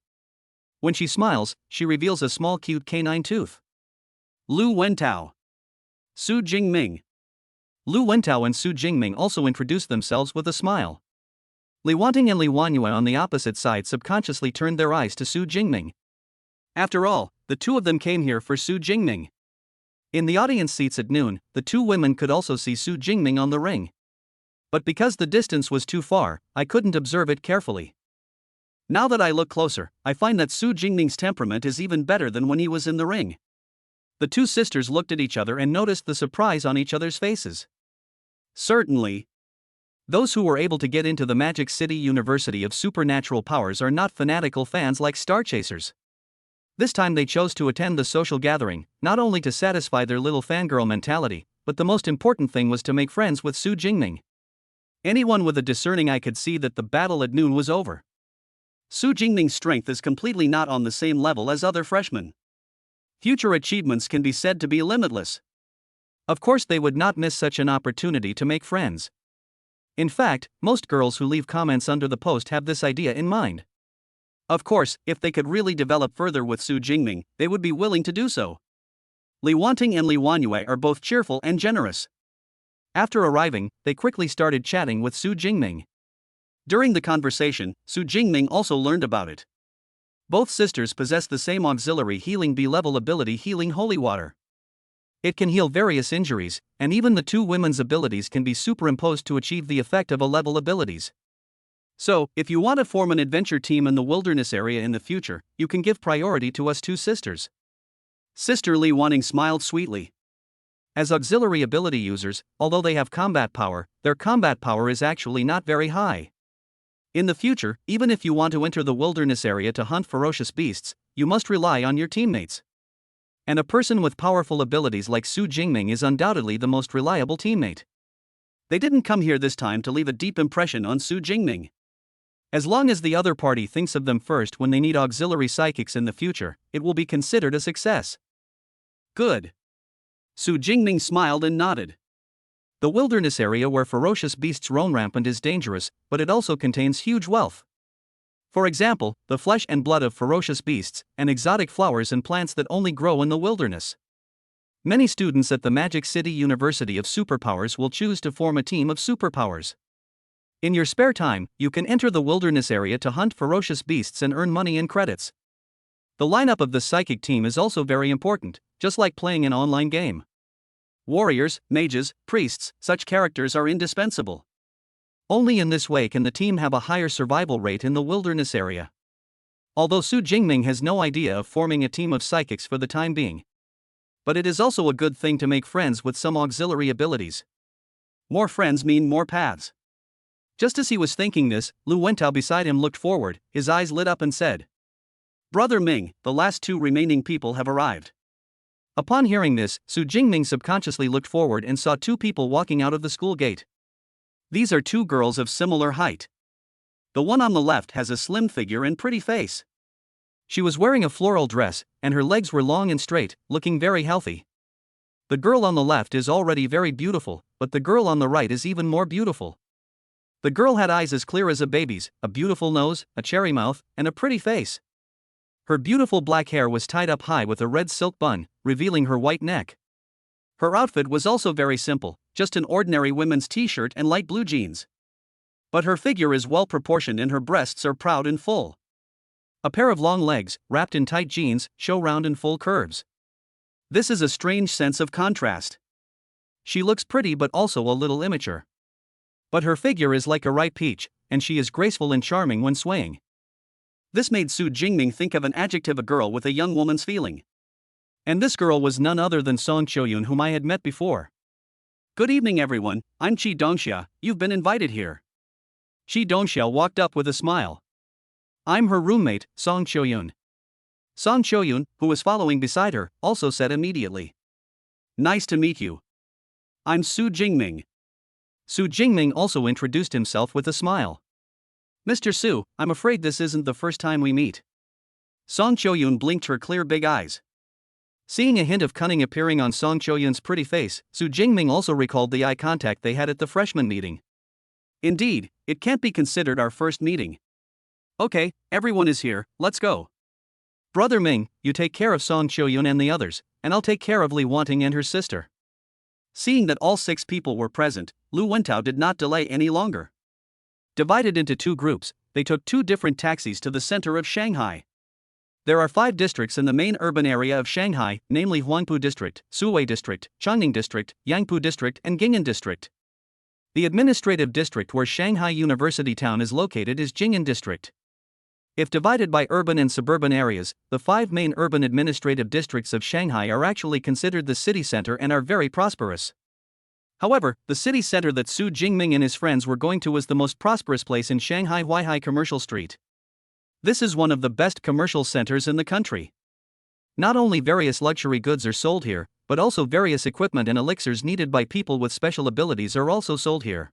When she smiles, she reveals a small cute canine tooth. Lu Wentao. Su Jingming. Lu Wentao and Su Jingming also introduced themselves with a smile. Li Wanting and Li Wanyue on the opposite side subconsciously turned their eyes to Su Jingming. After all, the 2 of them came here for Su Jingming. In the audience seats at noon, the 2 women could also see Su Jingming on the ring. But because the distance was too far, I couldn't observe it carefully. Now that I look closer, I find that Su Jingming's temperament is even better than when he was in the ring. The 2 sisters looked at each other and noticed the surprise on each other's faces. Certainly. Those who were able to get into the Magic City University of Supernatural Powers are not fanatical fans like star chasers. This time they chose to attend the social gathering, not only to satisfy their little fangirl mentality, but the most important thing was to make friends with Su Jingming. Anyone with a discerning eye could see that the battle at noon was over. Su Jingming's strength is completely not on the same level as other freshmen. Future achievements can be said to be limitless. Of course, they would not miss such an opportunity to make friends. In fact, most girls who leave comments under the post have this idea in mind. Of course, if they could really develop further with Su Jingming, they would be willing to do so. Li Wanting and Li Wanyue are both cheerful and generous. After arriving, they quickly started chatting with Su Jingming. During the conversation, Su Jingming also learned about it. Both sisters possess the same auxiliary healing B-level ability, Healing Holy Water. It can heal various injuries, and even the 2 women's abilities can be superimposed to achieve the effect of A-level abilities. So, if you want to form an adventure team in the wilderness area in the future, you can give priority to us 2 sisters. Sister Li Wanting smiled sweetly. As auxiliary ability users, although they have combat power, their combat power is actually not very high. In the future, even if you want to enter the wilderness area to hunt ferocious beasts, you must rely on your teammates. And a person with powerful abilities like Su Jingming is undoubtedly the most reliable teammate. They didn't come here this time to leave a deep impression on Su Jingming. As long as the other party thinks of them first when they need auxiliary psychics in the future, it will be considered a success. Good. Su Jingming smiled and nodded. The wilderness area where ferocious beasts roam rampant is dangerous, but it also contains huge wealth. For example, the flesh and blood of ferocious beasts, and exotic flowers and plants that only grow in the wilderness. Many students at the Magic City University of Superpowers will choose to form a team of superpowers. In your spare time, you can enter the wilderness area to hunt ferocious beasts and earn money and credits. The lineup of the psychic team is also very important, just like playing an online game. Warriors, mages, priests, such characters are indispensable. Only in this way can the team have a higher survival rate in the wilderness area. Although Su Jingming has no idea of forming a team of psychics for the time being. But it is also a good thing to make friends with some auxiliary abilities. More friends mean more paths. Just as he was thinking this, Lu Wentao beside him looked forward, his eyes lit up and said, "Brother Ming, the last two remaining people have arrived." Upon hearing this, Su Jingming subconsciously looked forward and saw two people walking out of the school gate. These are two girls of similar height. The one on the left has a slim figure and pretty face. She was wearing a floral dress, and her legs were long and straight, looking very healthy. The girl on the left is already very beautiful, but the girl on the right is even more beautiful. The girl had eyes as clear as a baby's, a beautiful nose, a cherry mouth, and a pretty face. Her beautiful black hair was tied up high with a red silk bun, revealing her white neck. Her outfit was also very simple, just an ordinary women's t-shirt and light blue jeans. But her figure is well proportioned and her breasts are proud and full. A pair of long legs, wrapped in tight jeans, show round and full curves. This is a strange sense of contrast. She looks pretty but also a little immature. But her figure is like a ripe peach, and she is graceful and charming when swaying. This made Su Jingming think of an adjective, a girl with a young woman's feeling. And this girl was none other than Song Choyun, whom I had met before. "Good evening everyone, I'm Chi Dongxia, you've been invited here." Chi Dongxia walked up with a smile. "I'm her roommate, Song Choyun." Song Choyun, who was following beside her, also said immediately, "Nice to meet you. I'm Su Jingming." Su Jingming also introduced himself with a smile. "Mr. Su, I'm afraid this isn't the first time we meet." Song Choyun blinked her clear big eyes. Seeing a hint of cunning appearing on Song Choyun's pretty face, Su Jingming also recalled the eye contact they had at the freshman meeting. "Indeed, it can't be considered our first meeting. Okay, everyone is here, let's go. Brother Ming, you take care of Song Choyun and the others, and I'll take care of Li Wanting and her sister." Seeing that all 6 people were present, Lu Wentao did not delay any longer. Divided into 2 groups, they took 2 different taxis to the center of Shanghai. There are 5 districts in the main urban area of Shanghai, namely Huangpu District, Suwei District, Chongqing District, Yangpu District, and Gingan District. The administrative district where Shanghai University Town is located is Jing'an District. If divided by urban and suburban areas, the 5 main urban administrative districts of Shanghai are actually considered the city center and are very prosperous. However, the city center that Su Jingming and his friends were going to was the most prosperous place in Shanghai, Huaihai Commercial Street. This is one of the best commercial centers in the country. Not only various luxury goods are sold here, but also various equipment and elixirs needed by people with special abilities are also sold here.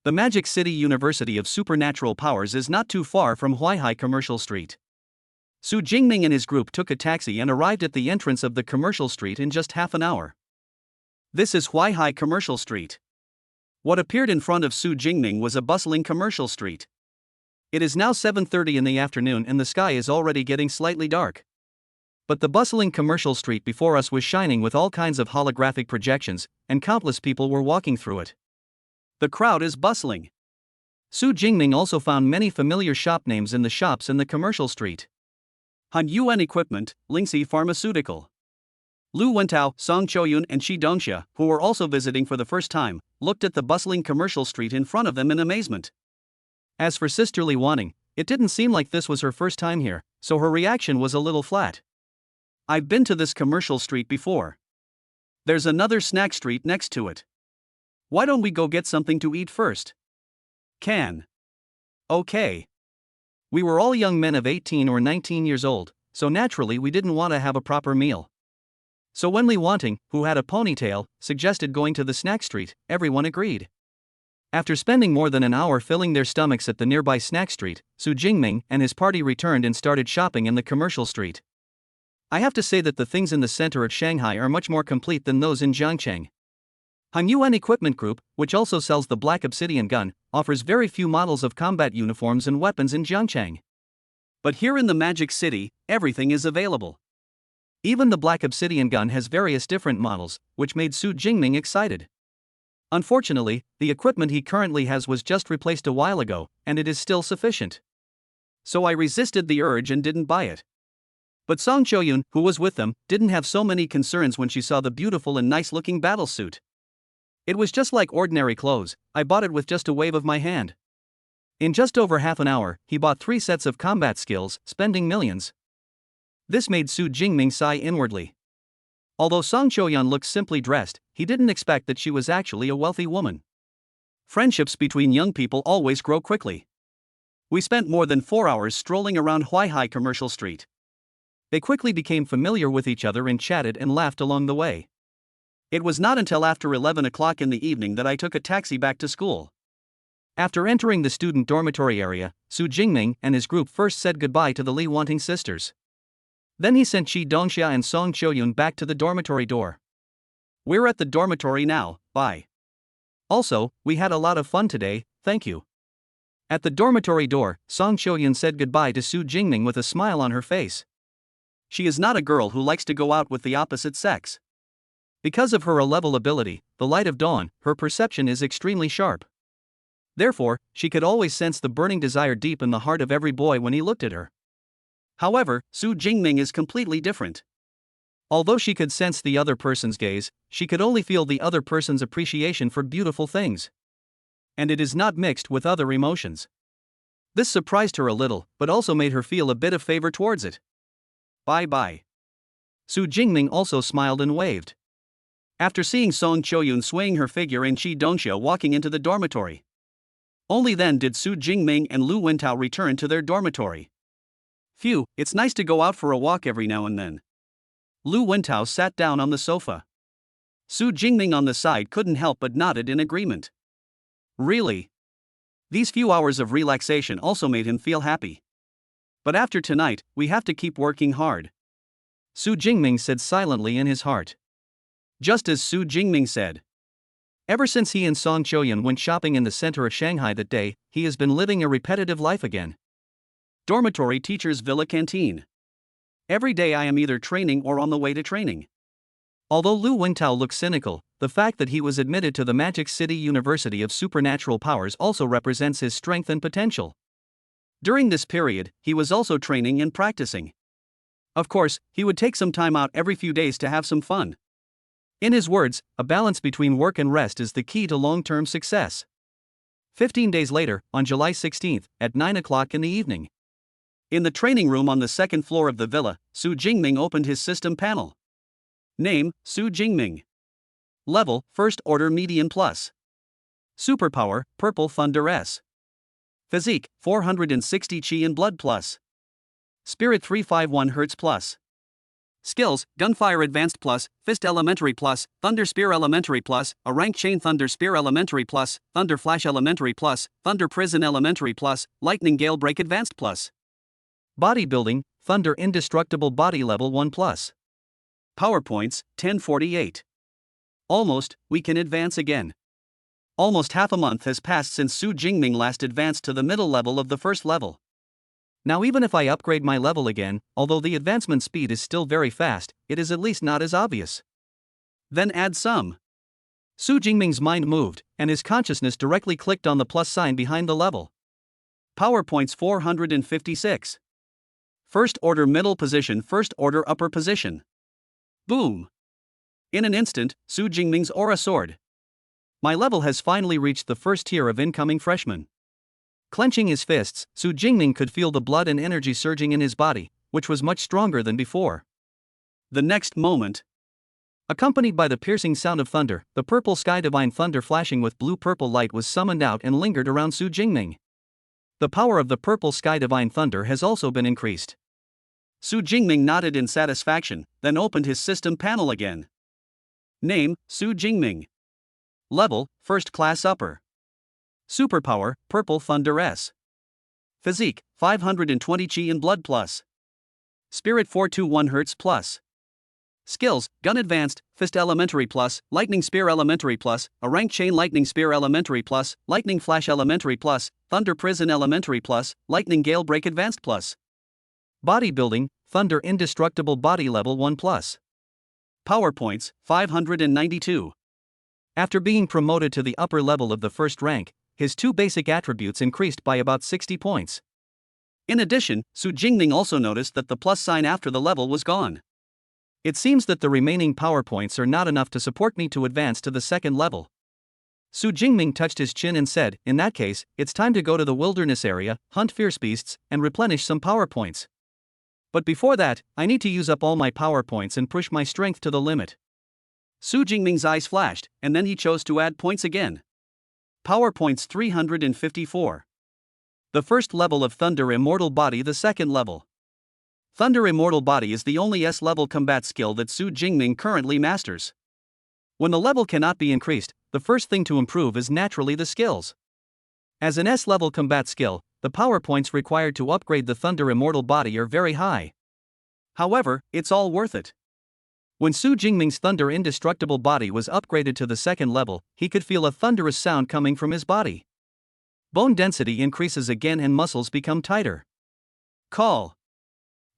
The Magic City University of Supernatural Powers is not too far from Huaihai Commercial Street. Su Jingming and his group took a taxi and arrived at the entrance of the commercial street in just half an hour. This is Huaihai Commercial Street. What appeared in front of Su Jingming was a bustling commercial street. It is now 7:30 in the afternoon and the sky is already getting slightly dark. But the bustling commercial street before us was shining with all kinds of holographic projections, and countless people were walking through it. The crowd is bustling. Su Jingming also found many familiar shop names in the shops in the commercial street. Han Yuan Equipment, Lingxi Pharmaceutical. Lu Wentao, Song Choyun, and Chi Dongxia, who were also visiting for the first time, looked at the bustling commercial street in front of them in amazement. As for Sister Li Wanting, it didn't seem like this was her first time here, so her reaction was a little flat. "I've been to this commercial street before. There's another snack street next to it. Why don't we go get something to eat first?" "Can." "Okay." We were all young men of 18 or 19 years old, so naturally we didn't want to have a proper meal. So when Li Wanting, who had a ponytail, suggested going to the snack street, everyone agreed. After spending more than an hour filling their stomachs at the nearby snack street, Su Jingming and his party returned and started shopping in the commercial street. I have to say that the things in the center of Shanghai are much more complete than those in Jiangcheng. Han Yuan Equipment Group, which also sells the Black Obsidian gun, offers very few models of combat uniforms and weapons in Jiangcheng. But here in the Magic City, everything is available. Even the Black Obsidian gun has various different models, which made Su Jingming excited. Unfortunately, the equipment he currently has was just replaced a while ago, and it is still sufficient. So I resisted the urge and didn't buy it. But Song Choyun, who was with them, didn't have so many concerns when she saw the beautiful and nice-looking battle suit. It was just like ordinary clothes, I bought it with just a wave of my hand. In just over half an hour, he bought 3 sets of combat skills, spending millions. This made Su Jingming sigh inwardly. Although Song Choyun looked simply dressed, he didn't expect that she was actually a wealthy woman. Friendships between young people always grow quickly. We spent more than 4 hours strolling around Huaihai Commercial Street. They quickly became familiar with each other and chatted and laughed along the way. It was not until after 11 o'clock in the evening that I took a taxi back to school. After entering the student dormitory area, Su Jingming and his group first said goodbye to the Li Wanting sisters. Then he sent Chi Dongxia and Song Choyun back to the dormitory door. "We're at the dormitory now, bye. Also, we had a lot of fun today, thank you." At the dormitory door, Song Choyun said goodbye to Su Jingming with a smile on her face. She is not a girl who likes to go out with the opposite sex. Because of her A-level ability, the light of dawn, her perception is extremely sharp. Therefore, she could always sense the burning desire deep in the heart of every boy when he looked at her. However, Su Jingming is completely different. Although she could sense the other person's gaze, she could only feel the other person's appreciation for beautiful things. And it is not mixed with other emotions. This surprised her a little, but also made her feel a bit of favor towards it. Bye-bye. Su Jingming also smiled and waved. After seeing Song Choyun swaying her figure and Chi Dongxia walking into the dormitory. Only then did Su Jingming and Lu Wintao return to their dormitory. Phew, it's nice to go out for a walk every now and then. Lu Wintao sat down on the sofa. Su Jingming on the side couldn't help but nodded in agreement. Really? These few hours of relaxation also made him feel happy. But after tonight, we have to keep working hard. Su Jingming said silently in his heart. Just as Su Jingming said. Ever since he and Song Choyun went shopping in the center of Shanghai that day, he has been living a repetitive life again. Dormitory teacher's villa canteen. Every day I am either training or on the way to training. Although Lu Wintao looked cynical, the fact that he was admitted to the Magic City University of Supernatural Powers also represents his strength and potential. During this period, he was also training and practicing. Of course, he would take some time out every few days to have some fun. In his words, a balance between work and rest is the key to long-term success. 15 days later, on July 16th, at 9 o'clock in the evening. In the training room on the second floor of the villa, Su Jingming opened his system panel. Name, Su Jingming. Level, First Order Median Plus. Superpower, Purple Thunder S. Physique, 460 Chi and Blood Plus. Spirit 351 Hz Plus. Skills, Gunfire Advanced Plus, Fist Elementary Plus, Thunder Spear Elementary Plus, a Rank Chain Thunder Spear Elementary Plus, Thunder Flash Elementary Plus, Thunder Prison Elementary Plus, Lightning Gale Break Advanced Plus. Bodybuilding, Thunder Indestructible Body Level 1 Plus. PowerPoints, 1048. Almost, we can advance again. Almost half a month has passed since Su Jingming last advanced to the middle level of the first level. Now even if I upgrade my level again, although the advancement speed is still very fast, it is at least not as obvious. Then add some. Su Jingming's mind moved, and his consciousness directly clicked on the plus sign behind the level. PowerPoints 456. First Order Middle Position, First Order Upper Position. Boom! In an instant, Su Jingming's aura soared. My level has finally reached the first tier of incoming freshmen. Clenching his fists, Su Jingming could feel the blood and energy surging in his body, which was much stronger than before. The next moment, accompanied by the piercing sound of thunder, the purple sky divine thunder flashing with blue-purple light was summoned out and lingered around Su Jingming. The power of the purple sky divine thunder has also been increased. Su Jingming nodded in satisfaction, then opened his system panel again. Name, Su Jingming. Level, First Class Upper. Superpower, Purple Thunder S. Physique, 520 Chi and Blood Plus. Spirit 421 Hz Plus. Skills, Gun Advanced, Fist Elementary Plus, Lightning Spear Elementary Plus, a Rank Chain Lightning Spear Elementary Plus, Lightning Flash Elementary Plus, Thunder Prison Elementary Plus, Lightning Gale Break Advanced Plus. Bodybuilding, Thunder Indestructible Body Level 1 Plus. PowerPoints, 592. After being promoted to the upper level of the first rank, his two basic attributes increased by about 60 points. In addition, Su Jingming also noticed that the plus sign after the level was gone. It seems that the remaining PowerPoints are not enough to support me to advance to the second level. Su Jingming touched his chin and said, in that case, it's time to go to the wilderness area, hunt fierce beasts, and replenish some PowerPoints. But before that, I need to use up all my power points and push my strength to the limit. Su Jingming's eyes flashed, and then he chose to add points again. Power points 354. The first level of Thunder Immortal Body. The second level. Thunder Immortal Body is the only S-level combat skill that Su Jingming currently masters. When the level cannot be increased, the first thing to improve is naturally the skills. As an S-level combat skill, the power points required to upgrade the Thunder Immortal Body are very high. However, it's all worth it. When Su Jingming's Thunder Indestructible Body was upgraded to the second level, he could feel a thunderous sound coming from his body. Bone density increases again and muscles become tighter. Call.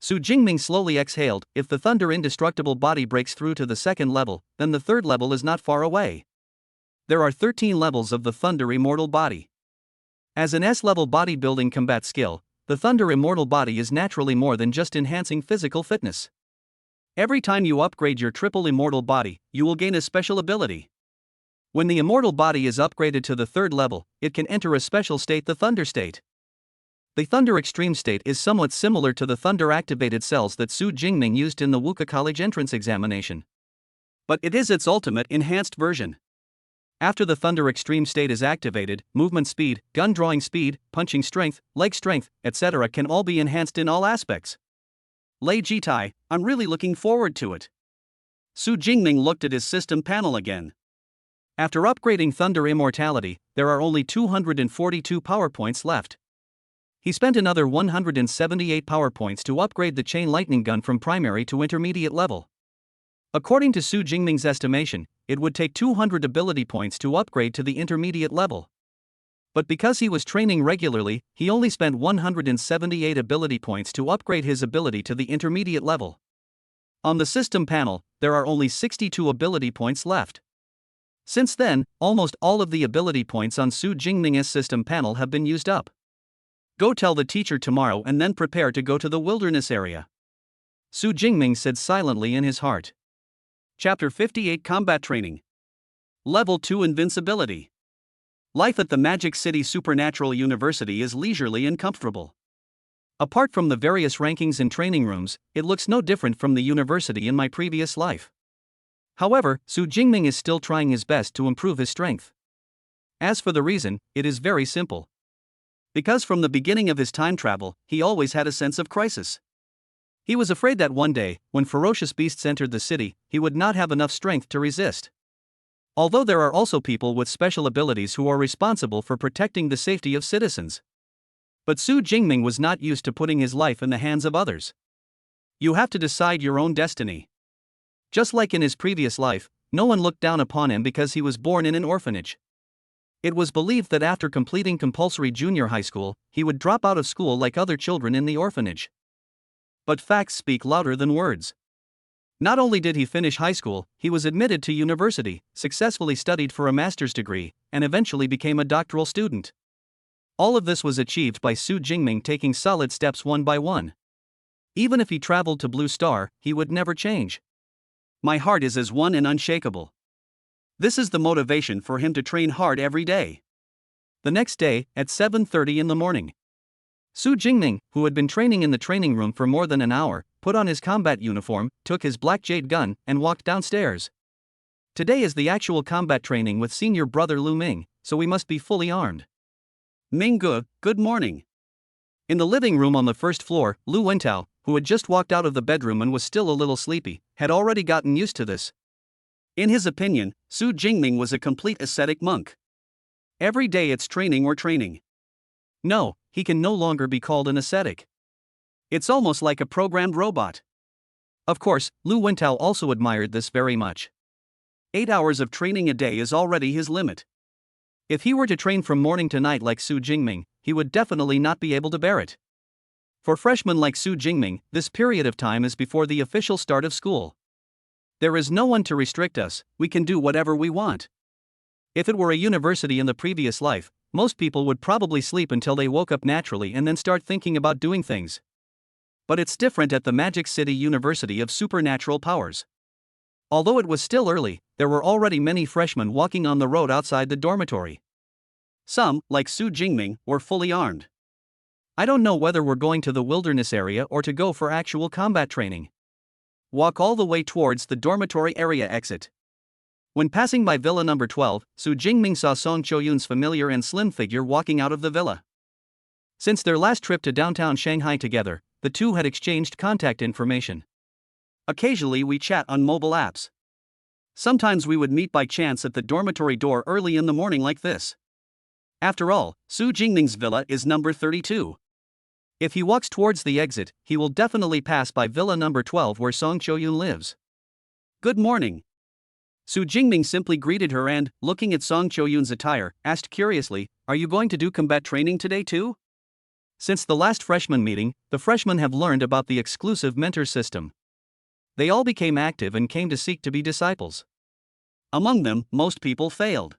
Su Jingming slowly exhaled. If the Thunder Indestructible Body breaks through to the second level, then the third level is not far away. There are 13 levels of the Thunder Immortal Body. As an S-level bodybuilding combat skill, the Thunder Immortal Body is naturally more than just enhancing physical fitness. Every time you upgrade your triple Immortal Body, you will gain a special ability. When the Immortal Body is upgraded to the third level, it can enter a special state, the Thunder State. The Thunder Extreme State is somewhat similar to the Thunder Activated Cells that Su Jingming used in the Wuka College entrance examination. But it is its ultimate enhanced version. After the Thunder Extreme State is activated, movement speed, gun drawing speed, punching strength, leg strength, etc. can all be enhanced in all aspects. Lei Jitai, I'm really looking forward to it. Su Jingming looked at his system panel again. After upgrading Thunder Immortality, there are only 242 power points left. He spent another 178 power points to upgrade the Chain Lightning Gun from primary to intermediate level. According to Su Jingming's estimation, it would take 200 ability points to upgrade to the intermediate level. But because he was training regularly, he only spent 178 ability points to upgrade his ability to the intermediate level. On the system panel, there are only 62 ability points left. Since then, almost all of the ability points on Su Jingming's system panel have been used up. Go tell the teacher tomorrow and then prepare to go to the wilderness area. Su Jingming said silently in his heart. Chapter 58 Combat Training. Level 2 Invincibility. Life at the Magic City Supernatural University is leisurely and comfortable. Apart from the various rankings and training rooms, it looks no different from the university in my previous life. However, Su Jingming is still trying his best to improve his strength. As for the reason, it is very simple. Because from the beginning of his time travel, he always had a sense of crisis. He was afraid that one day, when ferocious beasts entered the city, he would not have enough strength to resist. Although there are also people with special abilities who are responsible for protecting the safety of citizens. But Su Jingming was not used to putting his life in the hands of others. You have to decide your own destiny. Just like in his previous life, no one looked down upon him because he was born in an orphanage. It was believed that after completing compulsory junior high school, he would drop out of school like other children in the orphanage. But facts speak louder than words. Not only did he finish high school, he was admitted to university, successfully studied for a master's degree, and eventually became a doctoral student. All of this was achieved by Su Jingming taking solid steps one by one. Even if he traveled to Blue Star, he would never change. My heart is as one and unshakable. This is the motivation for him to train hard every day. The next day, at 7:30 in the morning, Su Jingming, who had been training in the training room for more than an hour, put on his combat uniform, took his black jade gun, and walked downstairs. Today is the actual combat training with senior brother Lu Ming, so we must be fully armed. Minggu, good morning. In the living room on the first floor, Lu Wentao, who had just walked out of the bedroom and was still a little sleepy, had already gotten used to this. In his opinion, Su Jingming was a complete ascetic monk. Every day it's training or training. No, he can no longer be called an ascetic. It's almost like a programmed robot. Of course, Lu Wentao also admired this very much. 8 hours of training a day is already his limit. If he were to train from morning to night like Su Jingming, he would definitely not be able to bear it. For freshmen like Su Jingming, this period of time is before the official start of school. There is no one to restrict us, we can do whatever we want. If it were a university in the previous life, most people would probably sleep until they woke up naturally and then start thinking about doing things. But it's different at the Magic City University of Supernatural Powers. Although it was still early, there were already many freshmen walking on the road outside the dormitory. Some, like Su Jingming, were fully armed. I don't know whether we're going to the wilderness area or to go for actual combat training. Walk all the way towards the dormitory area exit. When passing by villa number 12, Su Jingming saw Song Choyun's familiar and slim figure walking out of the villa. Since their last trip to downtown Shanghai together, the two had exchanged contact information. Occasionally we chat on mobile apps. Sometimes we would meet by chance at the dormitory door early in the morning like this. After all, Su Jingming's villa is number 32. If he walks towards the exit, he will definitely pass by villa number 12 where Song Choyun lives. Good morning. Su Jingming simply greeted her and, looking at Song Choyun's attire, asked curiously, "Are you going to do combat training today too?" Since the last freshman meeting, the freshmen have learned about the exclusive mentor system. They all became active and came to seek to be disciples. Among them, most people failed.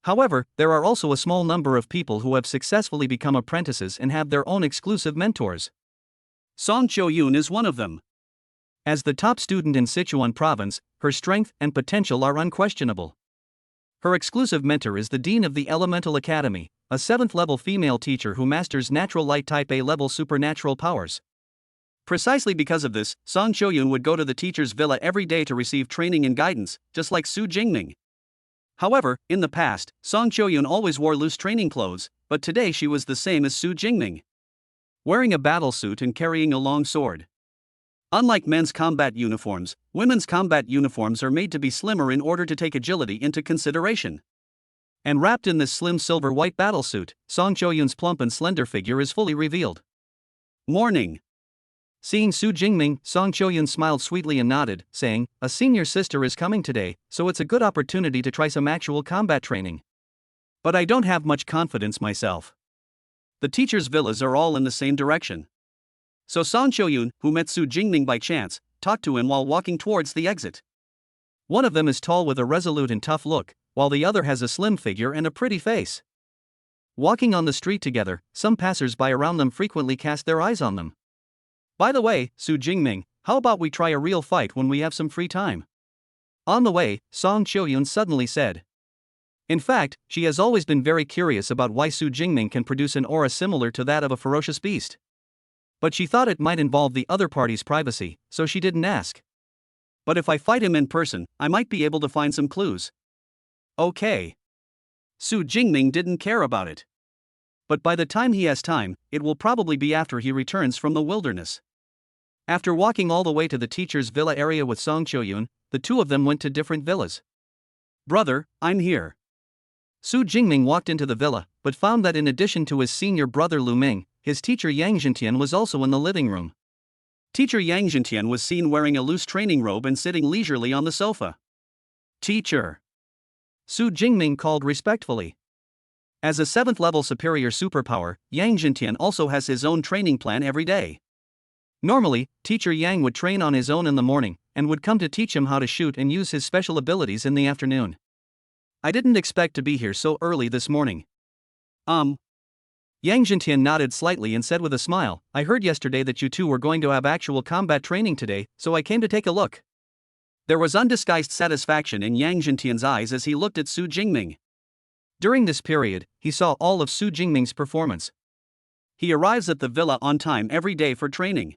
However, there are also a small number of people who have successfully become apprentices and have their own exclusive mentors. Song Choyun is one of them. As the top student in Sichuan province, her strength and potential are unquestionable. Her exclusive mentor is the dean of the Elemental Academy, a 7th-level female teacher who masters natural light type A-level supernatural powers. Precisely because of this, Song Choyun would go to the teacher's villa every day to receive training and guidance, just like Su Jingming. However, in the past, Song Choyun always wore loose training clothes, but today she was the same as Su Jingming, wearing a battle suit and carrying a long sword. Unlike men's combat uniforms, women's combat uniforms are made to be slimmer in order to take agility into consideration. And wrapped in this slim silver-white battlesuit, Song Choyun's plump and slender figure is fully revealed. Morning. Seeing Su Jingming, Song Choyun smiled sweetly and nodded, saying, "A senior sister is coming today, so it's a good opportunity to try some actual combat training. But I don't have much confidence myself." The teachers' villas are all in the same direction. So Song Choyun, who met Su Jingming by chance, talked to him while walking towards the exit. One of them is tall with a resolute and tough look, while the other has a slim figure and a pretty face. Walking on the street together, some passers-by around them frequently cast their eyes on them. "By the way, Su Jingming, how about we try a real fight when we have some free time?" On the way, Song Choyun suddenly said. In fact, she has always been very curious about why Su Jingming can produce an aura similar to that of a ferocious beast. But she thought it might involve the other party's privacy, so she didn't ask. "But if I fight him in person, I might be able to find some clues." Okay. Su Jingming didn't care about it. But by the time he has time, it will probably be after he returns from the wilderness. After walking all the way to the teacher's villa area with Song Choyun, the two of them went to different villas. "Brother, I'm here." Su Jingming walked into the villa, but found that in addition to his senior brother Lu Ming, his teacher Yang Zhentian was also in the living room. Teacher Yang Zhentian was seen wearing a loose training robe and sitting leisurely on the sofa. "Teacher," Su Jingming called respectfully. As a 7th-level superior superpower, Yang Zhentian also has his own training plan every day. Normally, Teacher Yang would train on his own in the morning, and would come to teach him how to shoot and use his special abilities in the afternoon. "I didn't expect to be here so early this morning." Yang Zhentian nodded slightly and said with a smile, "I heard yesterday that you two were going to have actual combat training today, so I came to take a look." There was undisguised satisfaction in Yang Zhentian's eyes as he looked at Su Jingming. During this period, he saw all of Su Jingming's performance. He arrives at the villa on time every day for training.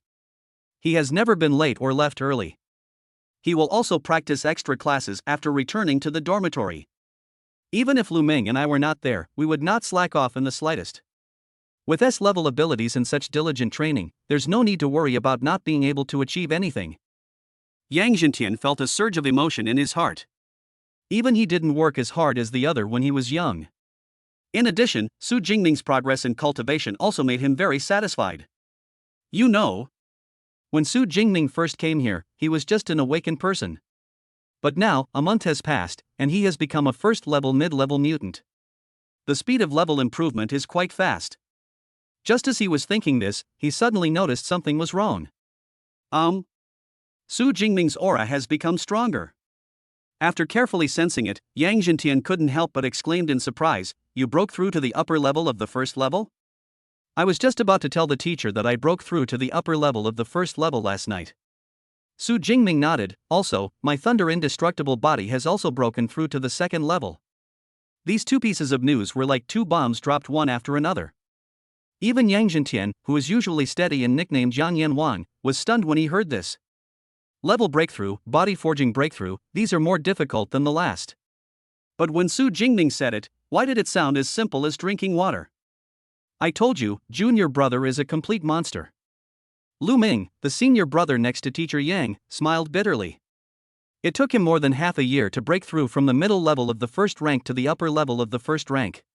He has never been late or left early. He will also practice extra classes after returning to the dormitory. Even if Lu Ming and I were not there, we would not slack off in the slightest. With S-level abilities and such diligent training, there's no need to worry about not being able to achieve anything. Yang Zhentian felt a surge of emotion in his heart. Even he didn't work as hard as the other when he was young. In addition, Su Jingming's progress in cultivation also made him very satisfied. You know, when Su Jingming first came here, he was just an awakened person. But now, a month has passed, and he has become a first-level mid-level mutant. The speed of level improvement is quite fast. Just as he was thinking this, he suddenly noticed something was wrong. Su Jingming's aura has become stronger. After carefully sensing it, Yang Zhentian couldn't help but exclaimed in surprise, "You broke through to the upper level of the first level?" I was just about to tell the teacher that I broke through to the upper level of the first level last night. Su Jingming nodded. Also, my thunder indestructible body has also broken through to the second level. These two pieces of news were like two bombs dropped one after another. Even Yang Zhentian, who is usually steady and nicknamed Jiang Yanwan, was stunned when he heard this. Level breakthrough, body forging breakthrough, these are more difficult than the last. But when Su Jingming said it, why did it sound as simple as drinking water? I told you, junior brother is a complete monster. Lu Ming, the senior brother next to teacher Yang, smiled bitterly. It took him more than half a year to break through from the middle level of the first rank to the upper level of the first rank.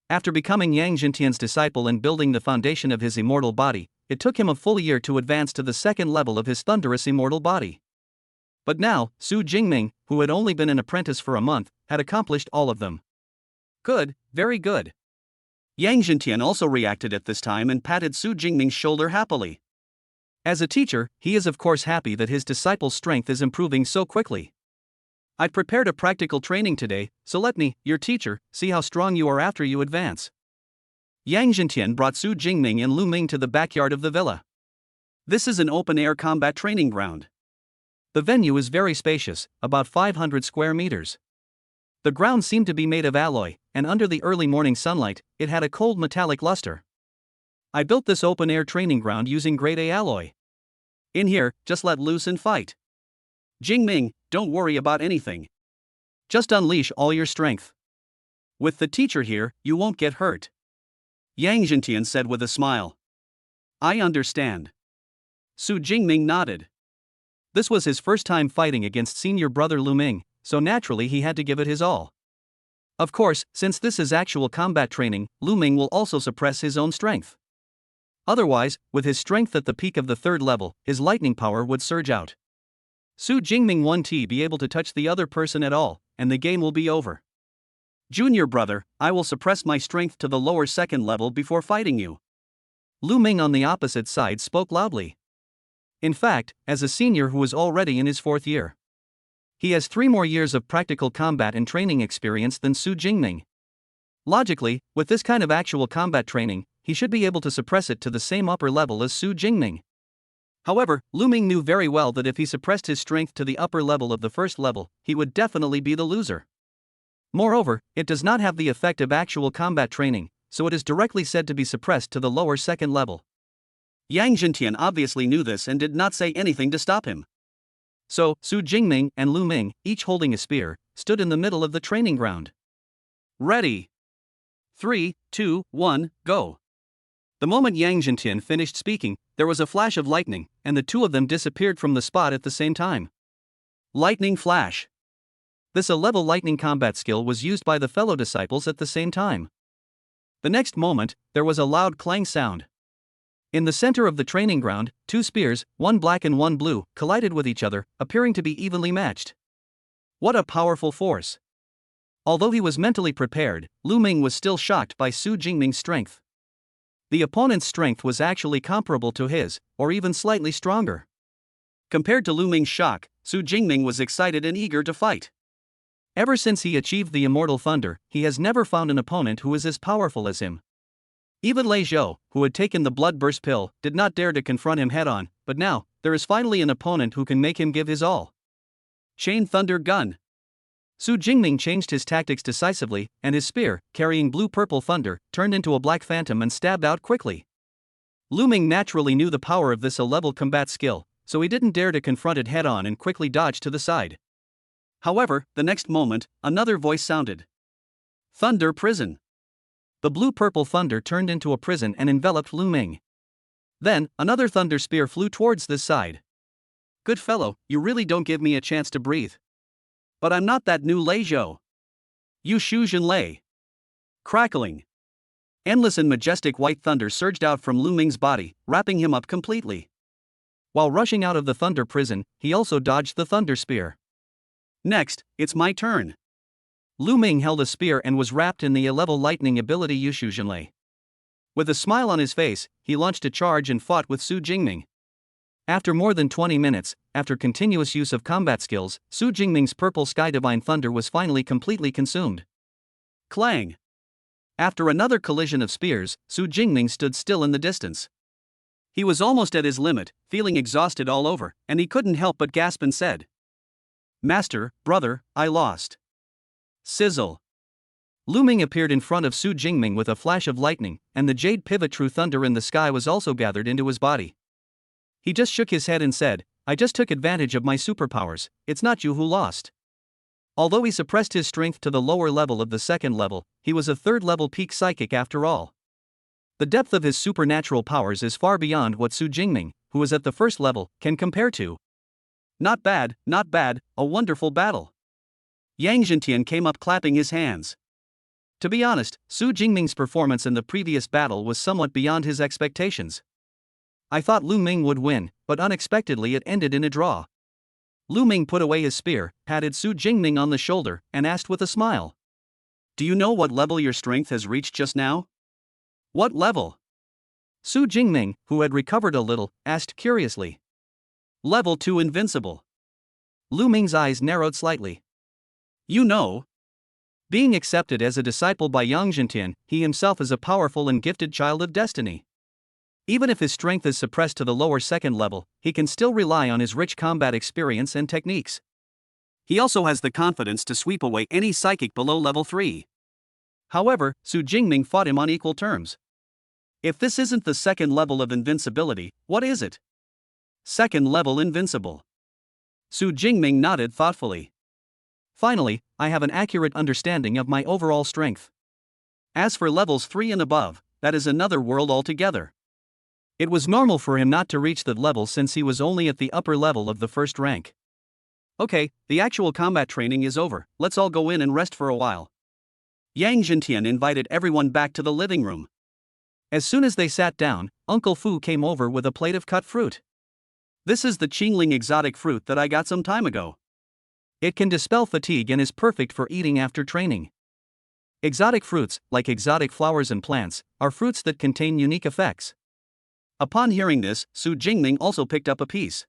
After becoming Yang Zhentian's disciple and building the foundation of his immortal body, it took him a full year to advance to the second level of his thunderous immortal body. But now, Su Jingming, who had only been an apprentice for a month, had accomplished all of them. Good, very good. Yang Zhentian also reacted at this time and patted Su Jingming's shoulder happily. As a teacher, he is of course happy that his disciple's strength is improving so quickly. I prepared a practical training today, so let me, your teacher, see how strong you are after you advance. Yang Zhentian brought Su Jingming and Lu Ming to the backyard of the villa. This is an open-air combat training ground. The venue is very spacious, about 500 square meters. The ground seemed to be made of alloy, and under the early morning sunlight, it had a cold metallic luster. I built this open-air training ground using grade A alloy. In here, just let loose and fight. Jingming, don't worry about anything. Just unleash all your strength. With the teacher here, you won't get hurt. Yang Zhentian said with a smile. I understand. Su Jingming nodded. This was his first time fighting against senior brother Lu Ming, so naturally he had to give it his all. Of course, since this is actual combat training, Lu Ming will also suppress his own strength. Otherwise, with his strength at the peak of the third level, his lightning power would surge out. Su Jingming won't be able to touch the other person at all, and the game will be over. Junior brother, I will suppress my strength to the lower second level before fighting you. Lu Ming on the opposite side spoke loudly. In fact, as a senior who is already in his fourth year, he has 3 more years of practical combat and training experience than Su Jingming. Logically, with this kind of actual combat training, he should be able to suppress it to the same upper level as Su Jingming. However, Lu Ming knew very well that if he suppressed his strength to the upper level of the first level, he would definitely be the loser. Moreover, it does not have the effect of actual combat training, so it is directly said to be suppressed to the lower second level. Yang Zhentian obviously knew this and did not say anything to stop him. So, Su Jingming and Lu Ming, each holding a spear, stood in the middle of the training ground. Ready. 3, 2, 1, go. The moment Yang Zhentian finished speaking, there was a flash of lightning, and the two of them disappeared from the spot at the same time. Lightning flash. This A-level lightning combat skill was used by the fellow disciples at the same time. The next moment, there was a loud clang sound. In the center of the training ground, 2 spears, one black and one blue, collided with each other, appearing to be evenly matched. What a powerful force! Although he was mentally prepared, Lu Ming was still shocked by Su Jingming's strength. The opponent's strength was actually comparable to his, or even slightly stronger. Compared to Lu Ming's shock, Su Jingming was excited and eager to fight. Ever since he achieved the Immortal Thunder, he has never found an opponent who is as powerful as him. Even Lei Zhou, who had taken the blood burst pill, did not dare to confront him head-on, but now, there is finally an opponent who can make him give his all. Chain Thunder Gun. Su Jingming changed his tactics decisively, and his spear, carrying blue-purple thunder, turned into a black phantom and stabbed out quickly. Lu Ming naturally knew the power of this A-level combat skill, so he didn't dare to confront it head-on and quickly dodged to the side. However, the next moment, another voice sounded. Thunder Prison. The blue-purple thunder turned into a prison and enveloped Lu Ming. Then, another thunder spear flew towards this side. Good fellow, you really don't give me a chance to breathe. But I'm not that new Lei Zhou. You Shu Jin Lei. Crackling. Endless and majestic white thunder surged out from Lu Ming's body, wrapping him up completely. While rushing out of the thunder prison, he also dodged the thunder spear. Next, it's my turn. Lu Ming held a spear and was wrapped in the A-level lightning ability Yushu Jinlei. With a smile on his face, he launched a charge and fought with Su Jingming. After more than 20 minutes, after continuous use of combat skills, Su Jingming's purple sky divine thunder was finally completely consumed. Clang! After another collision of spears, Su Jingming stood still in the distance. He was almost at his limit, feeling exhausted all over, and he couldn't help but gasp and said, Master, brother, I lost. Sizzle. Lu Ming appeared in front of Su Jingming with a flash of lightning, and the jade pivot true thunder in the sky was also gathered into his body. He just shook his head and said, "I just took advantage of my superpowers, it's not you who lost." Although he suppressed his strength to the lower level of the second level, he was a third-level peak psychic after all. The depth of his supernatural powers is far beyond what Su Jingming, who is at the first level, can compare to. Not bad, a wonderful battle. Yang Zhentian came up clapping his hands. To be honest, Su Jingming's performance in the previous battle was somewhat beyond his expectations. I thought Lu Ming would win, but unexpectedly it ended in a draw. Lu Ming put away his spear, patted Su Jingming on the shoulder, and asked with a smile, "Do you know what level your strength has reached just now?" "What level?" Su Jingming, who had recovered a little, asked curiously. "Level 2 invincible." Lu Ming's eyes narrowed slightly. "You know." Being accepted as a disciple by Yang Zhentian, he himself is a powerful and gifted child of destiny. Even if his strength is suppressed to the lower second level, he can still rely on his rich combat experience and techniques. He also has the confidence to sweep away any psychic below level 3. However, Su Jingming fought him on equal terms. If this isn't the second level of invincibility, what is it? Second level invincible. Su Jingming nodded thoughtfully. Finally, I have an accurate understanding of my overall strength. As for levels 3 and above, that is another world altogether. It was normal for him not to reach that level since he was only at the upper level of the first rank. Okay, the actual combat training is over, let's all go in and rest for a while. Yang Zhentian invited everyone back to the living room. As soon as they sat down, Uncle Fu came over with a plate of cut fruit. "This is the Qingling exotic fruit that I got some time ago. It can dispel fatigue and is perfect for eating after training." Exotic fruits, like exotic flowers and plants, are fruits that contain unique effects. Upon hearing this, Su Jingming also picked up a piece.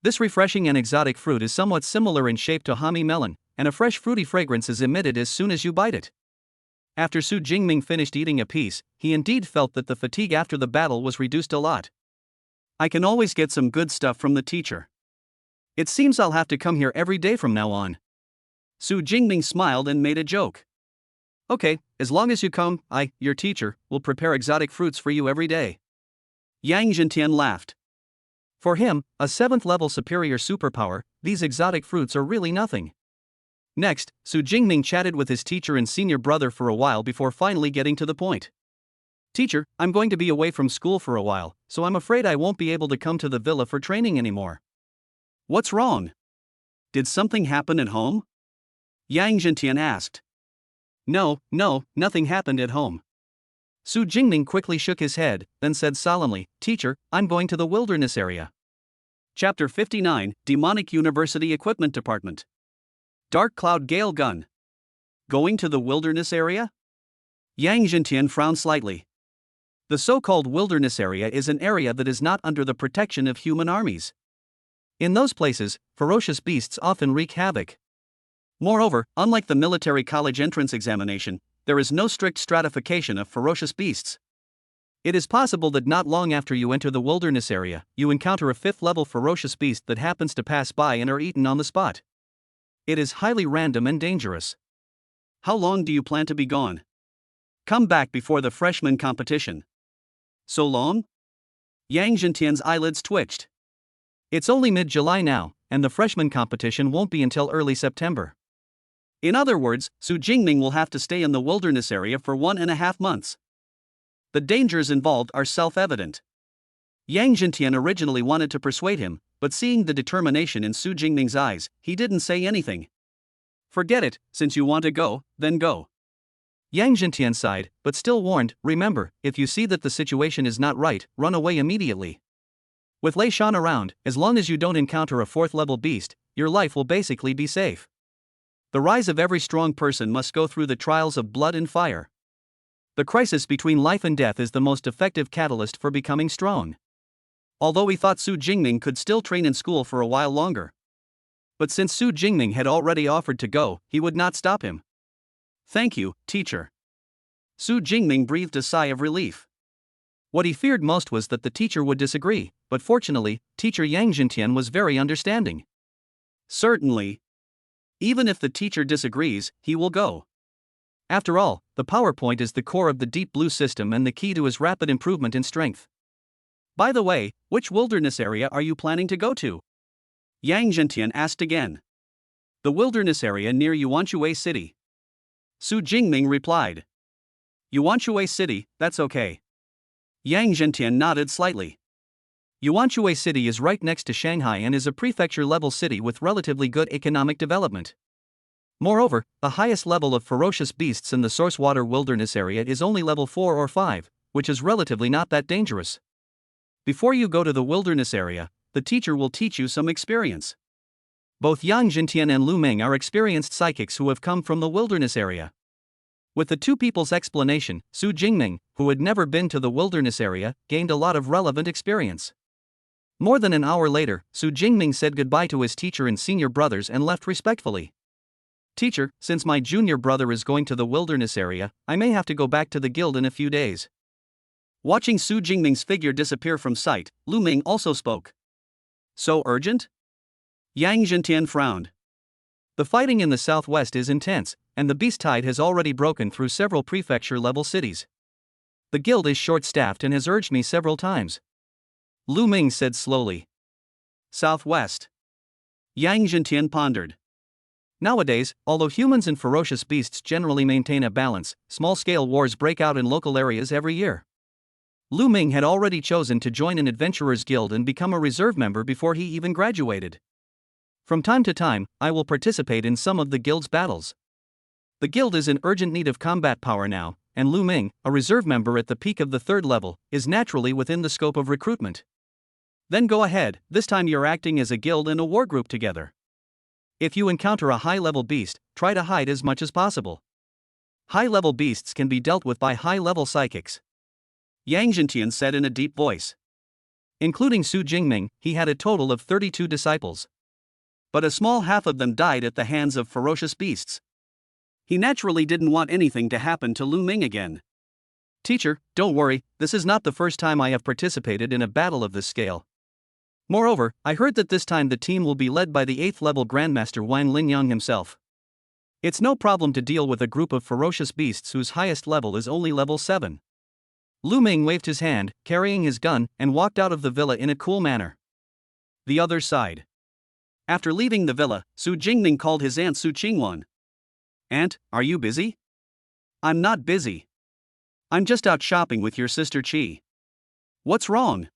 This refreshing and exotic fruit is somewhat similar in shape to Hami melon, and a fresh fruity fragrance is emitted as soon as you bite it. After Su Jingming finished eating a piece, he indeed felt that the fatigue after the battle was reduced a lot. "I can always get some good stuff from the teacher. It seems I'll have to come here every day from now on." Su Jingming smiled and made a joke. "Okay, as long as you come, your teacher, will prepare exotic fruits for you every day." Yang Zhentian laughed. For him, a 7th level superior superpower, these exotic fruits are really nothing. Next, Su Jingming chatted with his teacher and senior brother for a while before finally getting to the point. "Teacher, I'm going to be away from school for a while, so I'm afraid I won't be able to come to the villa for training anymore." "What's wrong? Did something happen at home?" Yang Zhentian asked. No, nothing happened at home." Su Jingming quickly shook his head, then said solemnly, "Teacher, I'm going to the wilderness area." Chapter 59, Demonic University Equipment Department. Dark Cloud Gale Gun. Going to the wilderness area? Yang Zhentian frowned slightly. The so-called wilderness area is an area that is not under the protection of human armies. In those places, ferocious beasts often wreak havoc. Moreover, unlike the military college entrance examination, there is no strict stratification of ferocious beasts. It is possible that not long after you enter the wilderness area, you encounter a 5th-level ferocious beast that happens to pass by and are eaten on the spot. It is highly random and dangerous. How long do you plan to be gone? Come back before the freshman competition. So long? Yang Zhentian's eyelids twitched. It's only mid-July now, and the freshman competition won't be until early September. In other words, Su Jingming will have to stay in the wilderness area for 1.5 months. The dangers involved are self-evident. Yang Zhentian originally wanted to persuade him, but seeing the determination in Su Jingming's eyes, he didn't say anything. "Forget it, since you want to go, then go." Yang Zhentian sighed, but still warned, "Remember, if you see that the situation is not right, run away immediately. With Lei Shan around, as long as you don't encounter a 4th-level beast, your life will basically be safe. The rise of every strong person must go through the trials of blood and fire. The crisis between life and death is the most effective catalyst for becoming strong." Although he thought Su Jingming could still train in school for a while longer. But since Su Jingming had already offered to go, he would not stop him. "Thank you, teacher." Su Jingming breathed a sigh of relief. What he feared most was that the teacher would disagree, but fortunately, teacher Yang Zhentian was very understanding. "Certainly. Even if the teacher disagrees, he will go." After all, the PowerPoint is the core of the Deep Blue system and the key to his rapid improvement in strength. By the way, which wilderness area are you planning to go to? Yang Zhentian asked again. The wilderness area near Yuanshui City. Su Jingming replied. Yuanshui City, that's okay. Yang Zhentian nodded slightly. Yuanshui City is right next to Shanghai and is a prefecture-level city with relatively good economic development. Moreover, the highest level of ferocious beasts in the Sourcewater Wilderness area is only level 4 or 5, which is relatively not that dangerous. Before you go to the wilderness area, the teacher will teach you some experience. Both Yang Zhentian and Lu Ming are experienced psychics who have come from the wilderness area. With the two people's explanation, Su Jingming, who had never been to the wilderness area, gained a lot of relevant experience. More than an hour later, Su Jingming said goodbye to his teacher and senior brothers and left respectfully. Teacher, since my junior brother is going to the wilderness area, I may have to go back to the guild in a few days. Watching Su Jingming's figure disappear from sight, Lu Ming also spoke. So urgent? Yang Zhentian frowned. The fighting in the southwest is intense, and the beast tide has already broken through several prefecture-level cities. The guild is short-staffed and has urged me several times. Lu Ming said slowly. Southwest. Yang Zhentian pondered. Nowadays, although humans and ferocious beasts generally maintain a balance, small-scale wars break out in local areas every year. Lu Ming had already chosen to join an adventurers guild and become a reserve member before he even graduated. From time to time, I will participate in some of the guild's battles. The guild is in urgent need of combat power now, and Lu Ming, a reserve member at the peak of the 3rd level, is naturally within the scope of recruitment. Then go ahead, this time you're acting as a guild and a war group together. If you encounter a high-level beast, try to hide as much as possible. High-level beasts can be dealt with by high-level psychics. Yang Zhentian said in a deep voice. Including Su Jingming, he had a total of 32 disciples. But a small half of them died at the hands of ferocious beasts. He naturally didn't want anything to happen to Lu Ming again. Teacher, don't worry, this is not the first time I have participated in a battle of this scale. Moreover, I heard that this time the team will be led by the 8th level Grandmaster Wang Linyang himself. It's no problem to deal with a group of ferocious beasts whose highest level is only level 7. Lu Ming waved his hand, carrying his gun, and walked out of the villa in a cool manner. The other side. After leaving the villa, Su Jingming called his aunt Su Qingwan. Aunt, are you busy? I'm not busy. I'm just out shopping with your sister Qi. What's wrong?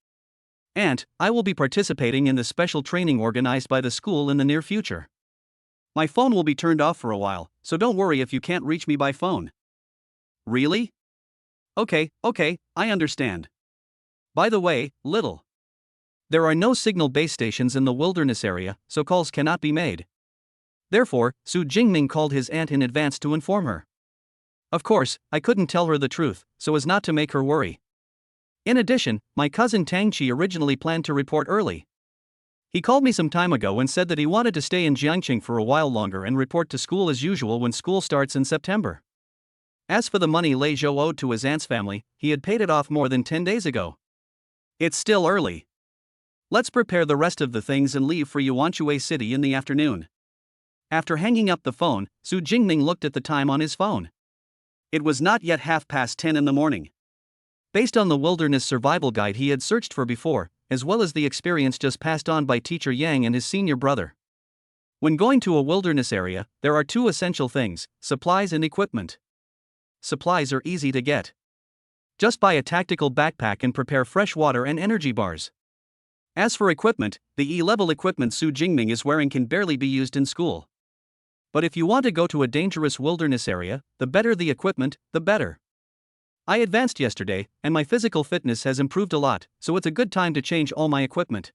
Aunt, I will be participating in the special training organized by the school in the near future. My phone will be turned off for a while, so don't worry if you can't reach me by phone. Really? Okay, I understand. By the way, little. There are no signal base stations in the wilderness area, so calls cannot be made. Therefore, Su Jingming called his aunt in advance to inform her. Of course, I couldn't tell her the truth, so as not to make her worry. In addition, my cousin Tang Qi originally planned to report early. He called me some time ago and said that he wanted to stay in Jiangqing for a while longer and report to school as usual when school starts in September. As for the money Lei Zhou owed to his aunt's family, he had paid it off more than 10 days ago. It's still early. Let's prepare the rest of the things and leave for Yuanshui City in the afternoon. After hanging up the phone, Su Jingming looked at the time on his phone. It was not yet 10:30 in the morning. Based on the wilderness survival guide he had searched for before, as well as the experience just passed on by Teacher Yang and his senior brother. When going to a wilderness area, there are two essential things: supplies and equipment. Supplies are easy to get. Just buy a tactical backpack and prepare fresh water and energy bars. As for equipment, the E-level equipment Su Jingming is wearing can barely be used in school. But if you want to go to a dangerous wilderness area, the better the equipment, the better. I advanced yesterday, and my physical fitness has improved a lot, so it's a good time to change all my equipment.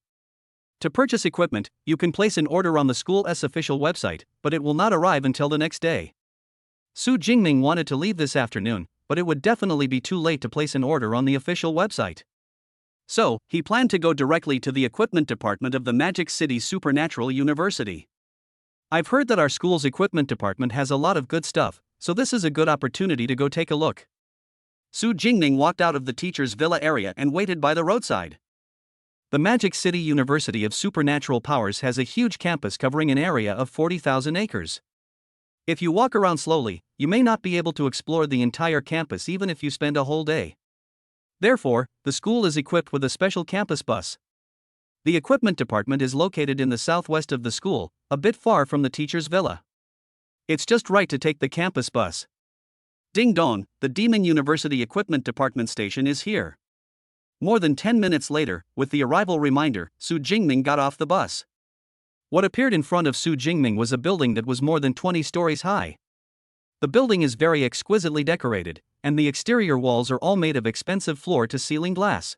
To purchase equipment, you can place an order on the school's official website, but it will not arrive until the next day. Su Jingming wanted to leave this afternoon, but it would definitely be too late to place an order on the official website. So, he planned to go directly to the equipment department of the Magic City Supernatural University. I've heard that our school's equipment department has a lot of good stuff, so this is a good opportunity to go take a look. Su Jingming walked out of the teacher's villa area and waited by the roadside. The Magic City University of Supernatural Powers has a huge campus covering an area of 40,000 acres. If you walk around slowly, you may not be able to explore the entire campus even if you spend a whole day. Therefore, the school is equipped with a special campus bus. The equipment department is located in the southwest of the school, a bit far from the teacher's villa. It's just right to take the campus bus. Ding dong, the Demon University Equipment Department station is here. More than 10 minutes later, with the arrival reminder, Su Jingming got off the bus. What appeared in front of Su Jingming was a building that was more than 20 stories high. The building is very exquisitely decorated, and the exterior walls are all made of expensive floor-to-ceiling glass.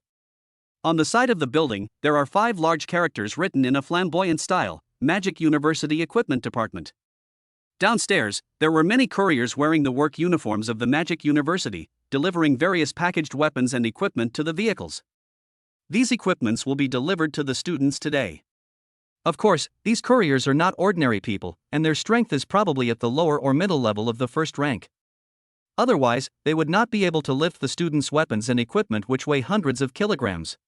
On the side of the building, there are 5 large characters written in a flamboyant style, Magic University Equipment Department. Downstairs, there were many couriers wearing the work uniforms of the Magic University, delivering various packaged weapons and equipment to the vehicles. These equipments will be delivered to the students today. Of course, these couriers are not ordinary people, and their strength is probably at the lower or middle level of the first rank. Otherwise, they would not be able to lift the students' weapons and equipment which weigh hundreds of kilograms.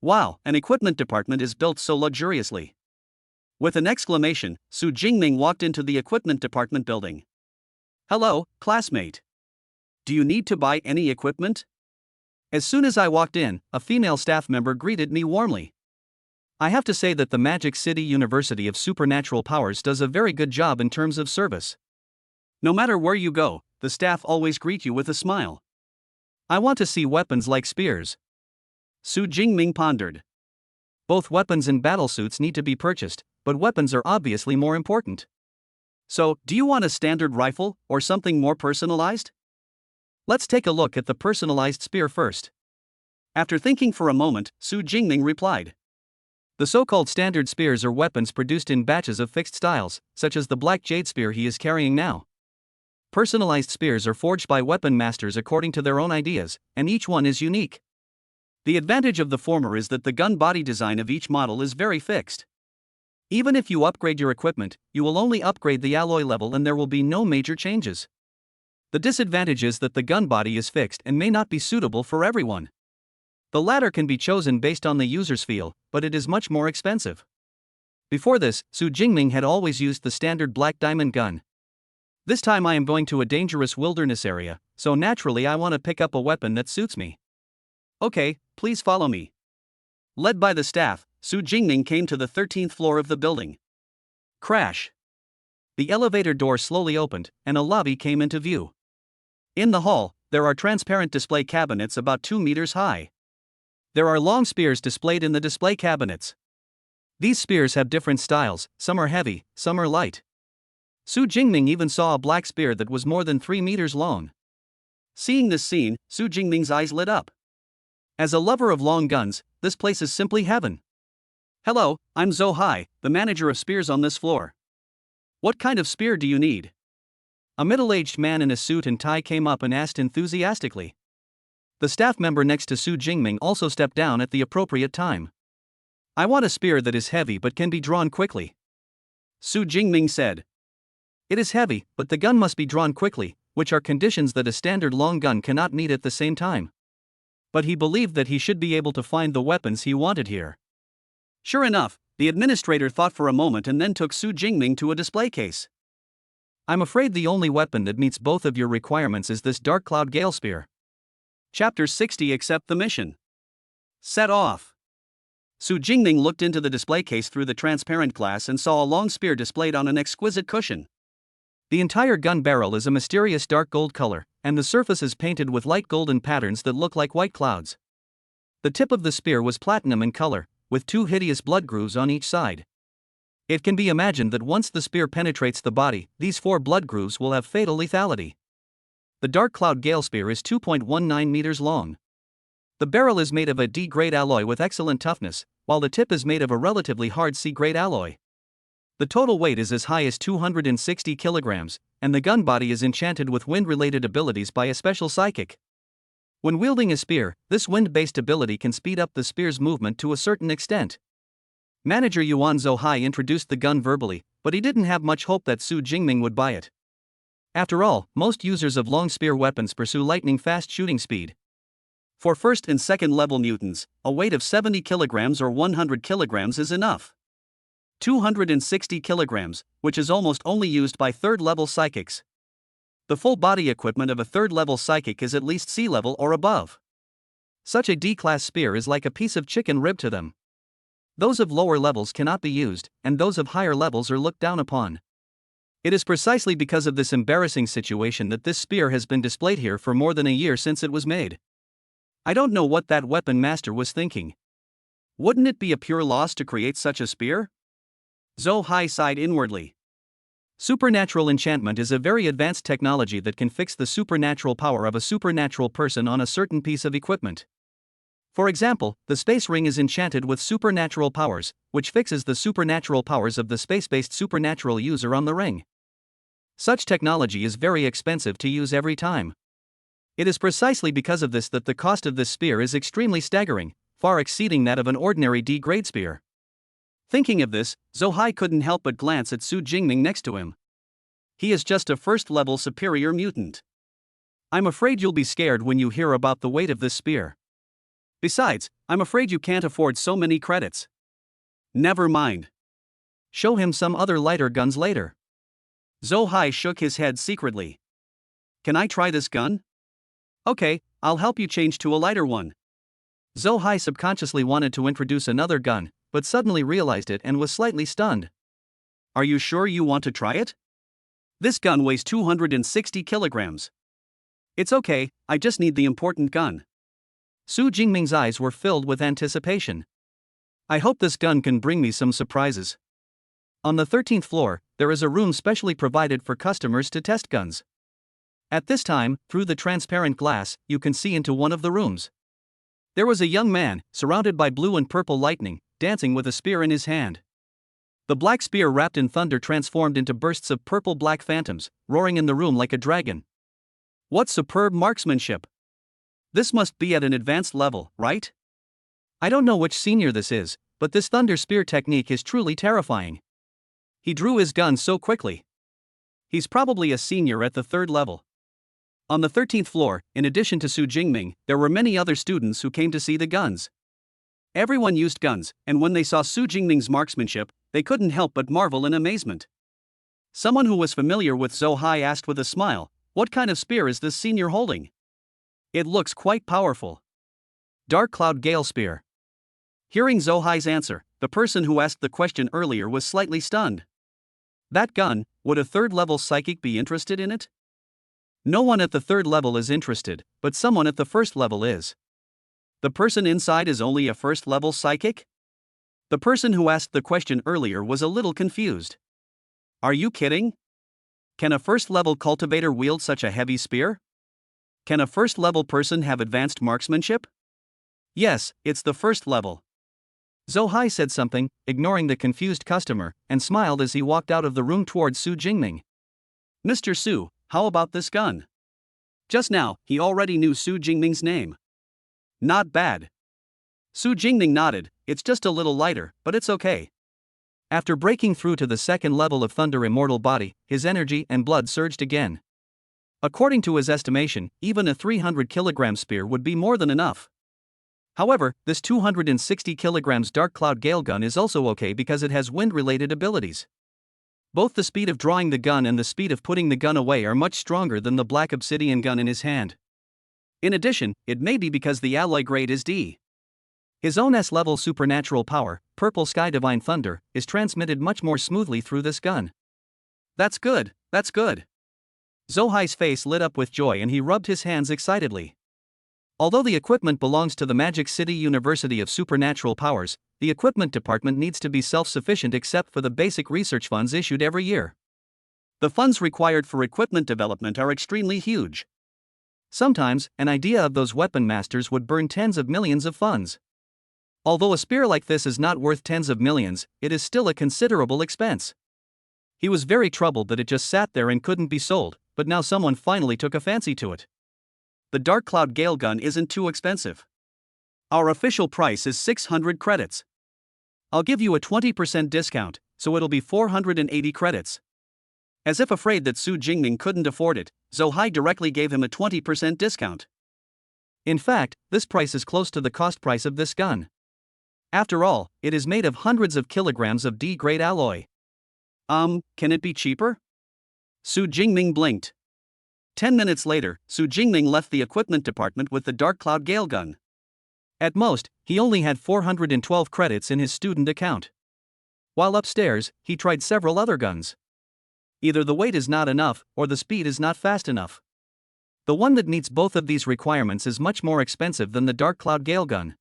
Wow, an equipment department is built so luxuriously. With an exclamation, Su Jingming walked into the equipment department building. Hello, classmate. Do you need to buy any equipment? As soon as I walked in, a female staff member greeted me warmly. I have to say that the Magic City University of Supernatural Powers does a very good job in terms of service. No matter where you go, the staff always greet you with a smile. I want to see weapons like spears. Su Jingming pondered. Both weapons and battlesuits need to be purchased, but weapons are obviously more important. So, do you want a standard rifle, or something more personalized? Let's take a look at the personalized spear first. After thinking for a moment, Su Jingming replied. The so-called standard spears are weapons produced in batches of fixed styles, such as the black jade spear he is carrying now. Personalized spears are forged by weapon masters according to their own ideas, and each one is unique. The advantage of the former is that the gun body design of each model is very fixed. Even if you upgrade your equipment, you will only upgrade the alloy level and there will be no major changes. The disadvantage is that the gun body is fixed and may not be suitable for everyone. The latter can be chosen based on the user's feel, but it is much more expensive. Before this, Su Jingming had always used the standard black diamond gun. This time I am going to a dangerous wilderness area, so naturally I want to pick up a weapon that suits me. Okay, please follow me. Led by the staff, Su Jingming came to the 13th floor of the building. Crash. The elevator door slowly opened, and a lobby came into view. In the hall, there are transparent display cabinets about 2 meters high. There are long spears displayed in the display cabinets. These spears have different styles, some are heavy, some are light. Su Jingming even saw a black spear that was more than 3 meters long. Seeing this scene, Su Jingming's eyes lit up. As a lover of long guns, this place is simply heaven. Hello, I'm Zhou Hai, the manager of spears on this floor. What kind of spear do you need? A middle-aged man in a suit and tie came up and asked enthusiastically. The staff member next to Su Jingming also stepped down at the appropriate time. I want a spear that is heavy but can be drawn quickly. Su Jingming said. It is heavy, but the gun must be drawn quickly, which are conditions that a standard long gun cannot meet at the same time. But he believed that he should be able to find the weapons he wanted here. Sure enough, the administrator thought for a moment and then took Su Jingming to a display case. I'm afraid the only weapon that meets both of your requirements is this Dark Cloud Gale Spear. Chapter 60. Accept the mission. Set off. Su Jingming looked into the display case through the transparent glass and saw a long spear displayed on an exquisite cushion. The entire gun barrel is a mysterious dark gold color, and the surface is painted with light golden patterns that look like white clouds. The tip of the spear was platinum in color, with 2 hideous blood grooves on each side. It can be imagined that once the spear penetrates the body, these 4 blood grooves will have fatal lethality. The Dark Cloud Gale Spear is 2.19 meters long. The barrel is made of a D-grade alloy with excellent toughness, while the tip is made of a relatively hard C-grade alloy. The total weight is as high as 260 kilograms, and the gun body is enchanted with wind-related abilities by a special psychic. When wielding a spear, this wind-based ability can speed up the spear's movement to a certain extent. Manager Yuan Zhou introduced the gun verbally, but he didn't have much hope that Su Jingming would buy it. After all, most users of long spear weapons pursue lightning-fast shooting speed. For first and second level mutants, a weight of 70 kilograms or 100 kilograms is enough. 260 kilograms, which is almost only used by third-level psychics. The full body equipment of a third-level psychic is at least sea level or above. Such a D-class spear is like a piece of chicken rib to them. Those of lower levels cannot be used, and those of higher levels are looked down upon. It is precisely because of this embarrassing situation that this spear has been displayed here for more than a year since it was made. I don't know what that weapon master was thinking. Wouldn't it be a pure loss to create such a spear? Zhou Hai sighed inwardly. Supernatural enchantment is a very advanced technology that can fix the supernatural power of a supernatural person on a certain piece of equipment. For example, the space ring is enchanted with supernatural powers, which fixes the supernatural powers of the space-based supernatural user on the ring. Such technology is very expensive to use every time. It is precisely because of this that the cost of this spear is extremely staggering, far exceeding that of an ordinary D-grade spear. Thinking of this, Zhou Hai couldn't help but glance at Su Jingming next to him. He is just a first-level superior mutant. I'm afraid you'll be scared when you hear about the weight of this spear. Besides, I'm afraid you can't afford so many credits. Never mind. Show him some other lighter guns later. Zhou Hai shook his head secretly. Can I try this gun? Okay, I'll help you change to a lighter one. Zhou Hai subconsciously wanted to introduce another gun, but suddenly realized it and was slightly stunned. Are you sure you want to try it? This gun weighs 260 kilograms. It's okay, I just need the important gun. Su Jingming's eyes were filled with anticipation. I hope this gun can bring me some surprises. On the 13th floor, there is a room specially provided for customers to test guns. At this time, through the transparent glass, you can see into one of the rooms. There was a young man, surrounded by blue and purple lightning, dancing with a spear in his hand. The black spear wrapped in thunder transformed into bursts of purple-black phantoms, roaring in the room like a dragon. What superb marksmanship! This must be at an advanced level, right? I don't know which senior this is, but this thunder spear technique is truly terrifying. He drew his gun so quickly. He's probably a senior at the 3rd level. On the 13th floor, in addition to Su Jingming, there were many other students who came to see the guns. Everyone used guns, and when they saw Su Jingming's marksmanship, they couldn't help but marvel in amazement. Someone who was familiar with Zhou Hai asked with a smile, "What kind of spear is this senior holding?" It looks quite powerful. Dark Cloud Gale Spear. Hearing Zhou Hai's answer, the person who asked the question earlier was slightly stunned. That gun, would a 3rd-level psychic be interested in it? No one at the 3rd level is interested, but someone at the 1st level is. The person inside is only a 1st-level psychic? The person who asked the question earlier was a little confused. Are you kidding? Can a 1st-level cultivator wield such a heavy spear? Can a 1st-level person have advanced marksmanship? Yes, it's the 1st level. Zhou Hai said something, ignoring the confused customer, and smiled as he walked out of the room towards Su Jingming. Mr. Su, how about this gun? Just now, he already knew Su Jingming's name. Not bad. Su Jingming nodded, it's just a little lighter, but it's okay. After breaking through to the 2nd level of Thunder Immortal Body, his energy and blood surged again. According to his estimation, even a 300-kilogram spear would be more than enough. However, this 260 kilograms Dark Cloud Gale gun is also okay because it has wind-related abilities. Both the speed of drawing the gun and the speed of putting the gun away are much stronger than the black obsidian gun in his hand. In addition, it may be because the alloy grade is D. His own S-level supernatural power, Purple Sky Divine Thunder, is transmitted much more smoothly through this gun. That's good, that's good. Zhou Hai's face lit up with joy and he rubbed his hands excitedly. Although the equipment belongs to the Magic City University of Supernatural Powers, the equipment department needs to be self-sufficient except for the basic research funds issued every year. The funds required for equipment development are extremely huge. Sometimes, an idea of those weapon masters would burn tens of millions of funds. Although a spear like this is not worth tens of millions, it is still a considerable expense. He was very troubled that it just sat there and couldn't be sold, but now someone finally took a fancy to it. The Dark Cloud Gale gun isn't too expensive. Our official price is 600 credits. I'll give you a 20% discount, so it'll be 480 credits. As if afraid that Su Jingming couldn't afford it, Zhou Hai directly gave him a 20% discount. In fact, this price is close to the cost price of this gun. After all, it is made of hundreds of kilograms of D-grade alloy. Can it be cheaper? Su Jingming blinked. 10 minutes later, Su Jingming left the equipment department with the Dark Cloud Gale gun. At most, he only had 412 credits in his student account. While upstairs, he tried several other guns. Either the weight is not enough, or the speed is not fast enough. The one that meets both of these requirements is much more expensive than the Dark Cloud Gale gun.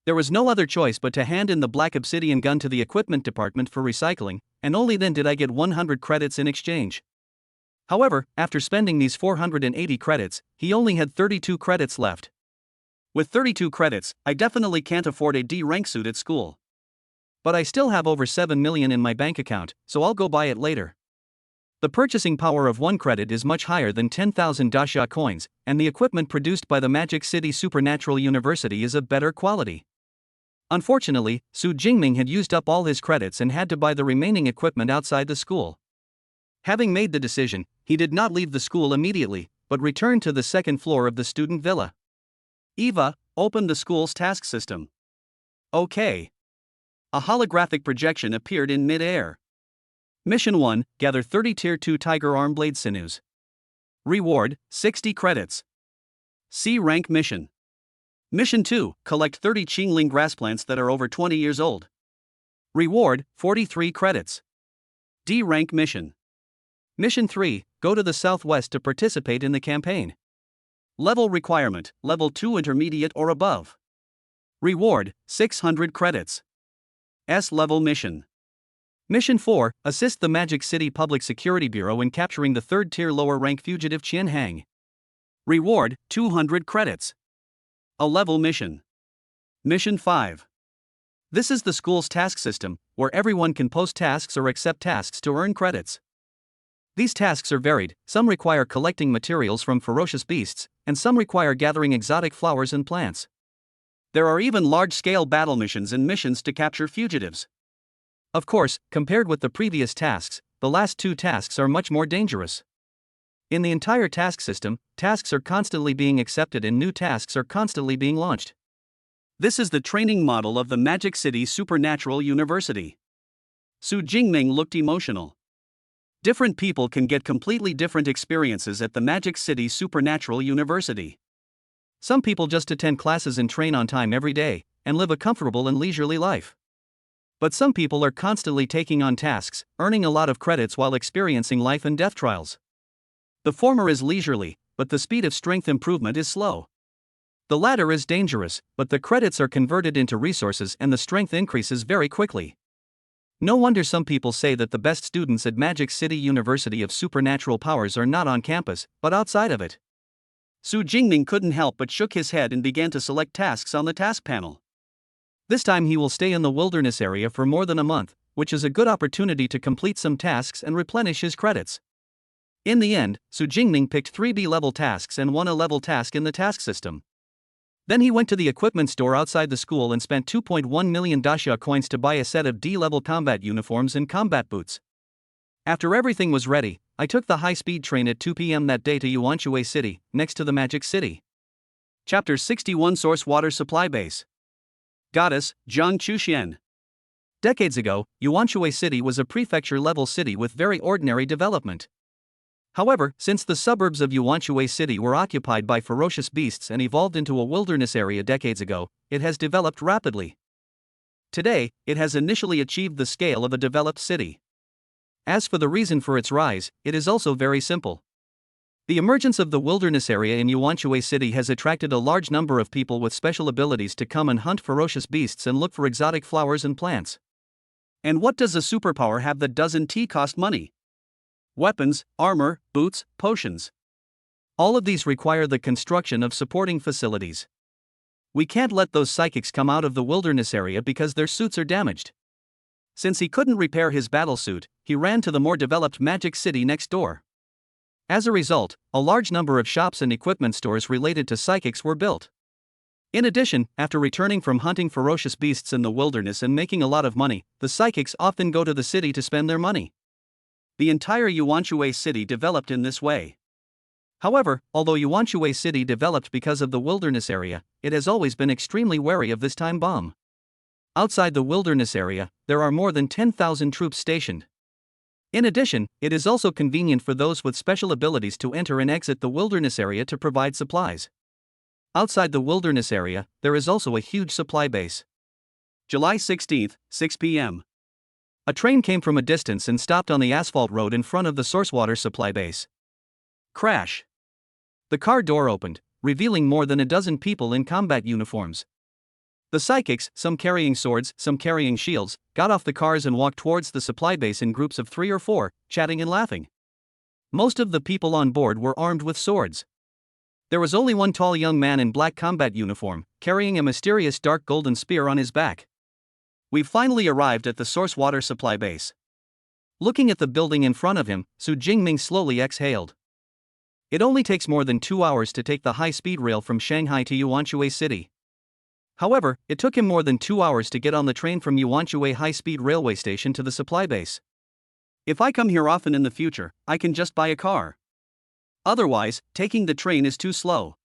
There was no other choice but to hand in the Black Obsidian gun to the equipment department for recycling, and only then did I get 100 credits in exchange. However, after spending these 480 credits, he only had 32 credits left. With 32 credits, I definitely can't afford a D-rank suit at school. But I still have over 7 million in my bank account, so I'll go buy it later. The purchasing power of 1 credit is much higher than 10,000 Dasha coins, and the equipment produced by the Magic City Supernatural University is of better quality. Unfortunately, Su Jingming had used up all his credits and had to buy the remaining equipment outside the school. Having made the decision, he did not leave the school immediately, but returned to the second floor of the student villa. Eva, open the school's task system. Okay. A holographic projection appeared in mid-air. Mission 1, gather 30 Tier 2 Tiger Arm Blade Sinews. Reward, 60 credits. C rank mission. Mission 2, collect 30 Qingling grass plants that are over 20 years old. Reward, 43 credits. D rank mission. Mission 3, go to the southwest to participate in the campaign. Level requirement, level 2 intermediate or above. Reward, 600 credits. S level mission. Mission 4, assist the Magic City Public Security Bureau in capturing the 3rd tier lower rank fugitive Qian Hang. Reward, 200 credits. A level mission. Mission 5. This is the school's task system, where everyone can post tasks or accept tasks to earn credits. These tasks are varied, some require collecting materials from ferocious beasts, and some require gathering exotic flowers and plants. There are even large-scale battle missions and missions to capture fugitives. Of course, compared with the previous tasks, the last 2 tasks are much more dangerous. In the entire task system, tasks are constantly being accepted and new tasks are constantly being launched. This is the training model of the Magic City Supernatural University. Su Jingming looked emotional. Different people can get completely different experiences at the Magic City Supernatural University. Some people just attend classes and train on time every day, and live a comfortable and leisurely life. But some people are constantly taking on tasks, earning a lot of credits while experiencing life and death trials. The former is leisurely, but the speed of strength improvement is slow. The latter is dangerous, but the credits are converted into resources and the strength increases very quickly. No wonder some people say that the best students at Magic City University of Supernatural Powers are not on campus, but outside of it. Su Jingming couldn't help but shook his head and began to select tasks on the task panel. This time he will stay in the wilderness area for more than a month, which is a good opportunity to complete some tasks and replenish his credits. In the end, Su Jingming picked 3 B-level tasks and 1 A-level task in the task system. Then he went to the equipment store outside the school and spent 2.1 million Dasha coins to buy a set of D-level combat uniforms and combat boots. After everything was ready, I took the high-speed train at 2 p.m. that day to Yuanshui City, next to the Magic City. Chapter 61 Source Water Supply Base. Goddess, Zhang Chuxian. Decades ago, Yuanshui City was a prefecture-level city with very ordinary development. However, since the suburbs of Yuanshui City were occupied by ferocious beasts and evolved into a wilderness area decades ago, it has developed rapidly. Today, it has initially achieved the scale of a developed city. As for the reason for its rise, it is also very simple. The emergence of the wilderness area in Yuanshui City has attracted a large number of people with special abilities to come and hunt ferocious beasts and look for exotic flowers and plants. And what does a superpower have that doesn't cost money? Weapons, armor, boots, potions. All of these require the construction of supporting facilities. We can't let those psychics come out of the wilderness area because their suits are damaged. Since he couldn't repair his battle suit, he ran to the more developed Magic City next door. As a result, a large number of shops and equipment stores related to psychics were built. In addition, after returning from hunting ferocious beasts in the wilderness and making a lot of money, the psychics often go to the city to spend their money. The entire Yuanshui City developed in this way. However, although Yuanshui City developed because of the wilderness area, it has always been extremely wary of this time bomb. Outside the wilderness area, there are more than 10,000 troops stationed. In addition, it is also convenient for those with special abilities to enter and exit the wilderness area to provide supplies. Outside the wilderness area, there is also a huge supply base. July 16, 6 p.m. A train came from a distance and stopped on the asphalt road in front of the source water supply base. Crash. The car door opened, revealing more than a dozen people in combat uniforms. The psychics, some carrying swords, some carrying shields, got off the cars and walked towards the supply base in groups of 3 or 4, chatting and laughing. Most of the people on board were armed with swords. There was only one tall young man in black combat uniform, carrying a mysterious dark golden spear on his back. We've finally arrived at the source water supply base. Looking at the building in front of him, Su Jingming slowly exhaled. It only takes more than 2 hours to take the high-speed rail from Shanghai to Yuanshui City. However, it took him more than 2 hours to get on the train from Yuanshui high-speed railway station to the supply base. If I come here often in the future, I can just buy a car. Otherwise, taking the train is too slow.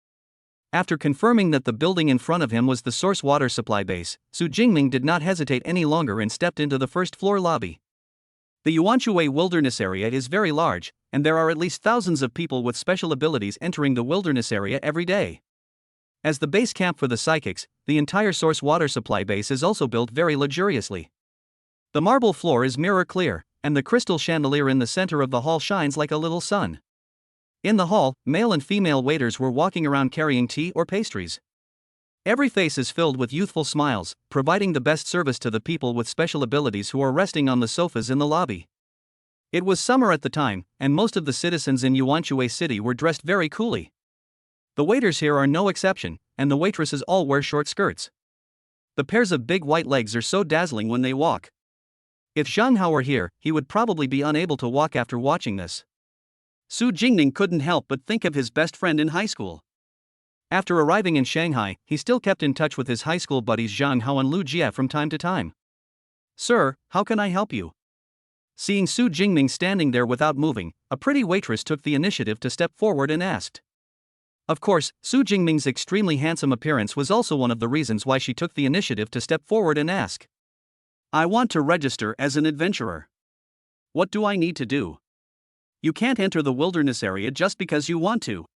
After confirming that the building in front of him was the source water supply base, Su Jingming did not hesitate any longer and stepped into the first-floor lobby. The Yuanshui wilderness area is very large, and there are at least thousands of people with special abilities entering the wilderness area every day. As the base camp for the psychics, the entire source water supply base is also built very luxuriously. The marble floor is mirror clear, and the crystal chandelier in the center of the hall shines like a little sun. In the hall, male and female waiters were walking around carrying tea or pastries. Every face is filled with youthful smiles, providing the best service to the people with special abilities who are resting on the sofas in the lobby. It was summer at the time, and most of the citizens in Yuanshui City were dressed very coolly. The waiters here are no exception, and the waitresses all wear short skirts. The pairs of big white legs are so dazzling when they walk. If Zhang Hao were here, he would probably be unable to walk after watching this. Su Jingming couldn't help but think of his best friend in high school. After arriving in Shanghai, he still kept in touch with his high school buddies Zhang Hao and Lu Jie from time to time. "Sir, how can I help you?" Seeing Su Jingming standing there without moving, a pretty waitress took the initiative to step forward and asked. Of course, Su Jingming's extremely handsome appearance was also one of the reasons why she took the initiative to step forward and ask. "I want to register as an adventurer. What do I need to do?" You can't enter the wilderness area just because you want to.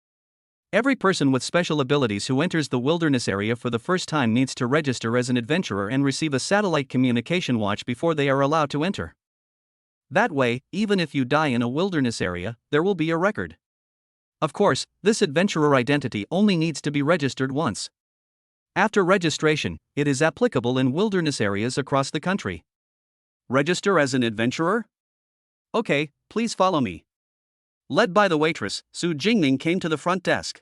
Every person with special abilities who enters the wilderness area for the first time needs to register as an adventurer and receive a satellite communication watch before they are allowed to enter. That way, even if you die in a wilderness area, there will be a record. Of course, this adventurer identity only needs to be registered once. After registration, it is applicable in wilderness areas across the country. Register as an adventurer? Okay, please follow me. Led by the waitress, Su Jingming came to the front desk.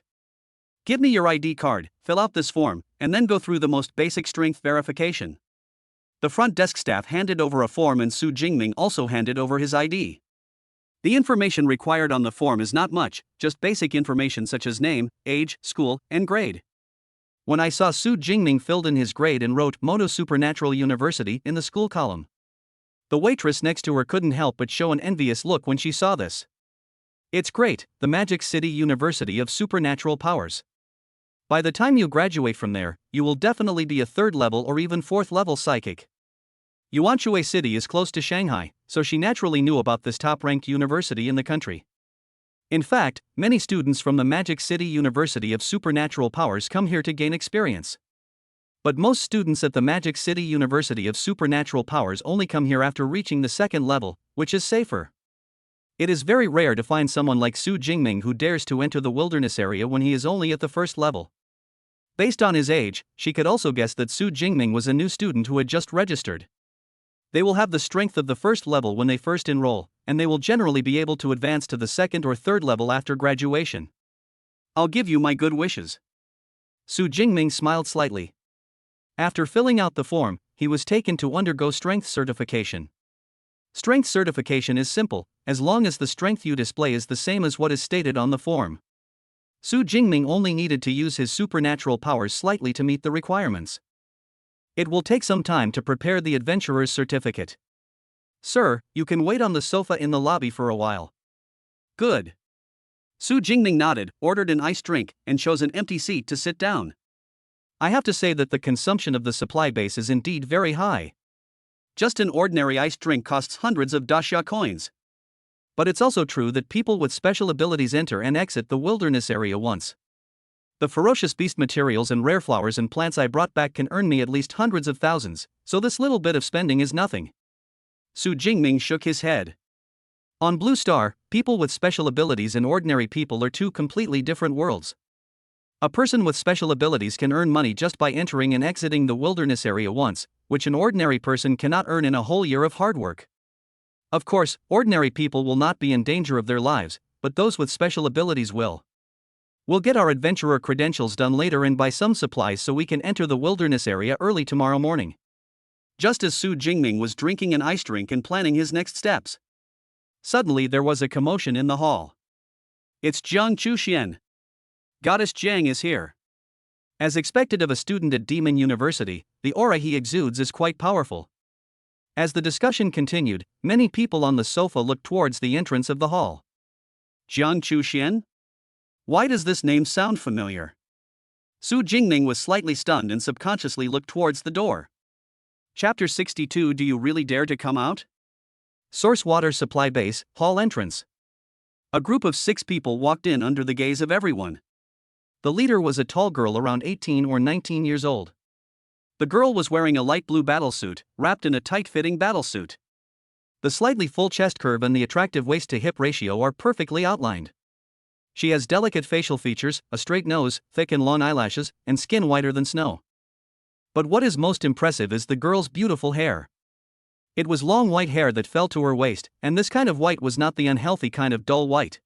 Give me your ID card, fill out this form, and then go through the most basic strength verification. The front desk staff handed over a form and Su Jingming also handed over his ID. The information required on the form is not much, just basic information such as name, age, school, and grade. When I saw Su Jingming filled in his grade and wrote Mono Supernatural University in the school column, the waitress next to her couldn't help but show an envious look when she saw this. It's great, the Magic City University of Supernatural Powers. By the time you graduate from there, you will definitely be a 3rd level or even 4th level psychic. Yuanshui City is close to Shanghai, so she naturally knew about this top-ranked university in the country. In fact, many students from the Magic City University of Supernatural Powers come here to gain experience. But most students at the Magic City University of Supernatural Powers only come here after reaching the 2nd level, which is safer. It is very rare to find someone like Su Jingming who dares to enter the wilderness area when he is only at the 1st level. Based on his age, she could also guess that Su Jingming was a new student who had just registered. They will have the strength of the 1st level when they first enroll, and they will generally be able to advance to the 2nd or 3rd level after graduation. I'll give you my good wishes. Su Jingming smiled slightly. After filling out the form, he was taken to undergo strength certification. Strength certification is simple, as long as the strength you display is the same as what is stated on the form. Su Jingming only needed to use his supernatural powers slightly to meet the requirements. It will take some time to prepare the adventurer's certificate. Sir, you can wait on the sofa in the lobby for a while. Good. Su Jingming nodded, ordered an iced drink, and chose an empty seat to sit down. I have to say that the consumption of the supply base is indeed very high. Just an ordinary iced drink costs hundreds of dasha coins. But it's also true that people with special abilities enter and exit the wilderness area once. The ferocious beast materials and rare flowers and plants I brought back can earn me at least hundreds of thousands, so this little bit of spending is nothing. Su Jingming shook his head. On Blue Star, people with special abilities and ordinary people are two completely different worlds. A person with special abilities can earn money just by entering and exiting the wilderness area once, which an ordinary person cannot earn in a whole year of hard work. Of course, ordinary people will not be in danger of their lives, but those with special abilities will. We'll get our adventurer credentials done later and buy some supplies so we can enter the wilderness area early tomorrow morning. Just as Su Jingming was drinking an ice drink and planning his next steps, suddenly there was a commotion in the hall. It's Jiang Chuxian. Goddess Jiang is here. As expected of a student at Demon University, the aura he exudes is quite powerful. As the discussion continued, many people on the sofa looked towards the entrance of the hall. Jiang Chuxian? Why does this name sound familiar? Su Jingming was slightly stunned and subconsciously looked towards the door. Chapter 62. Do you really dare to come out? Source water supply base, hall entrance. A group of 6 people walked in under the gaze of everyone. The leader was a tall girl around 18 or 19 years old. The girl was wearing a light blue battlesuit, wrapped in a tight-fitting battlesuit. The slightly full chest curve and the attractive waist-to-hip ratio are perfectly outlined. She has delicate facial features, a straight nose, thick and long eyelashes, and skin whiter than snow. But what is most impressive is the girl's beautiful hair. It was long white hair that fell to her waist, and this kind of white was not the unhealthy kind of dull white.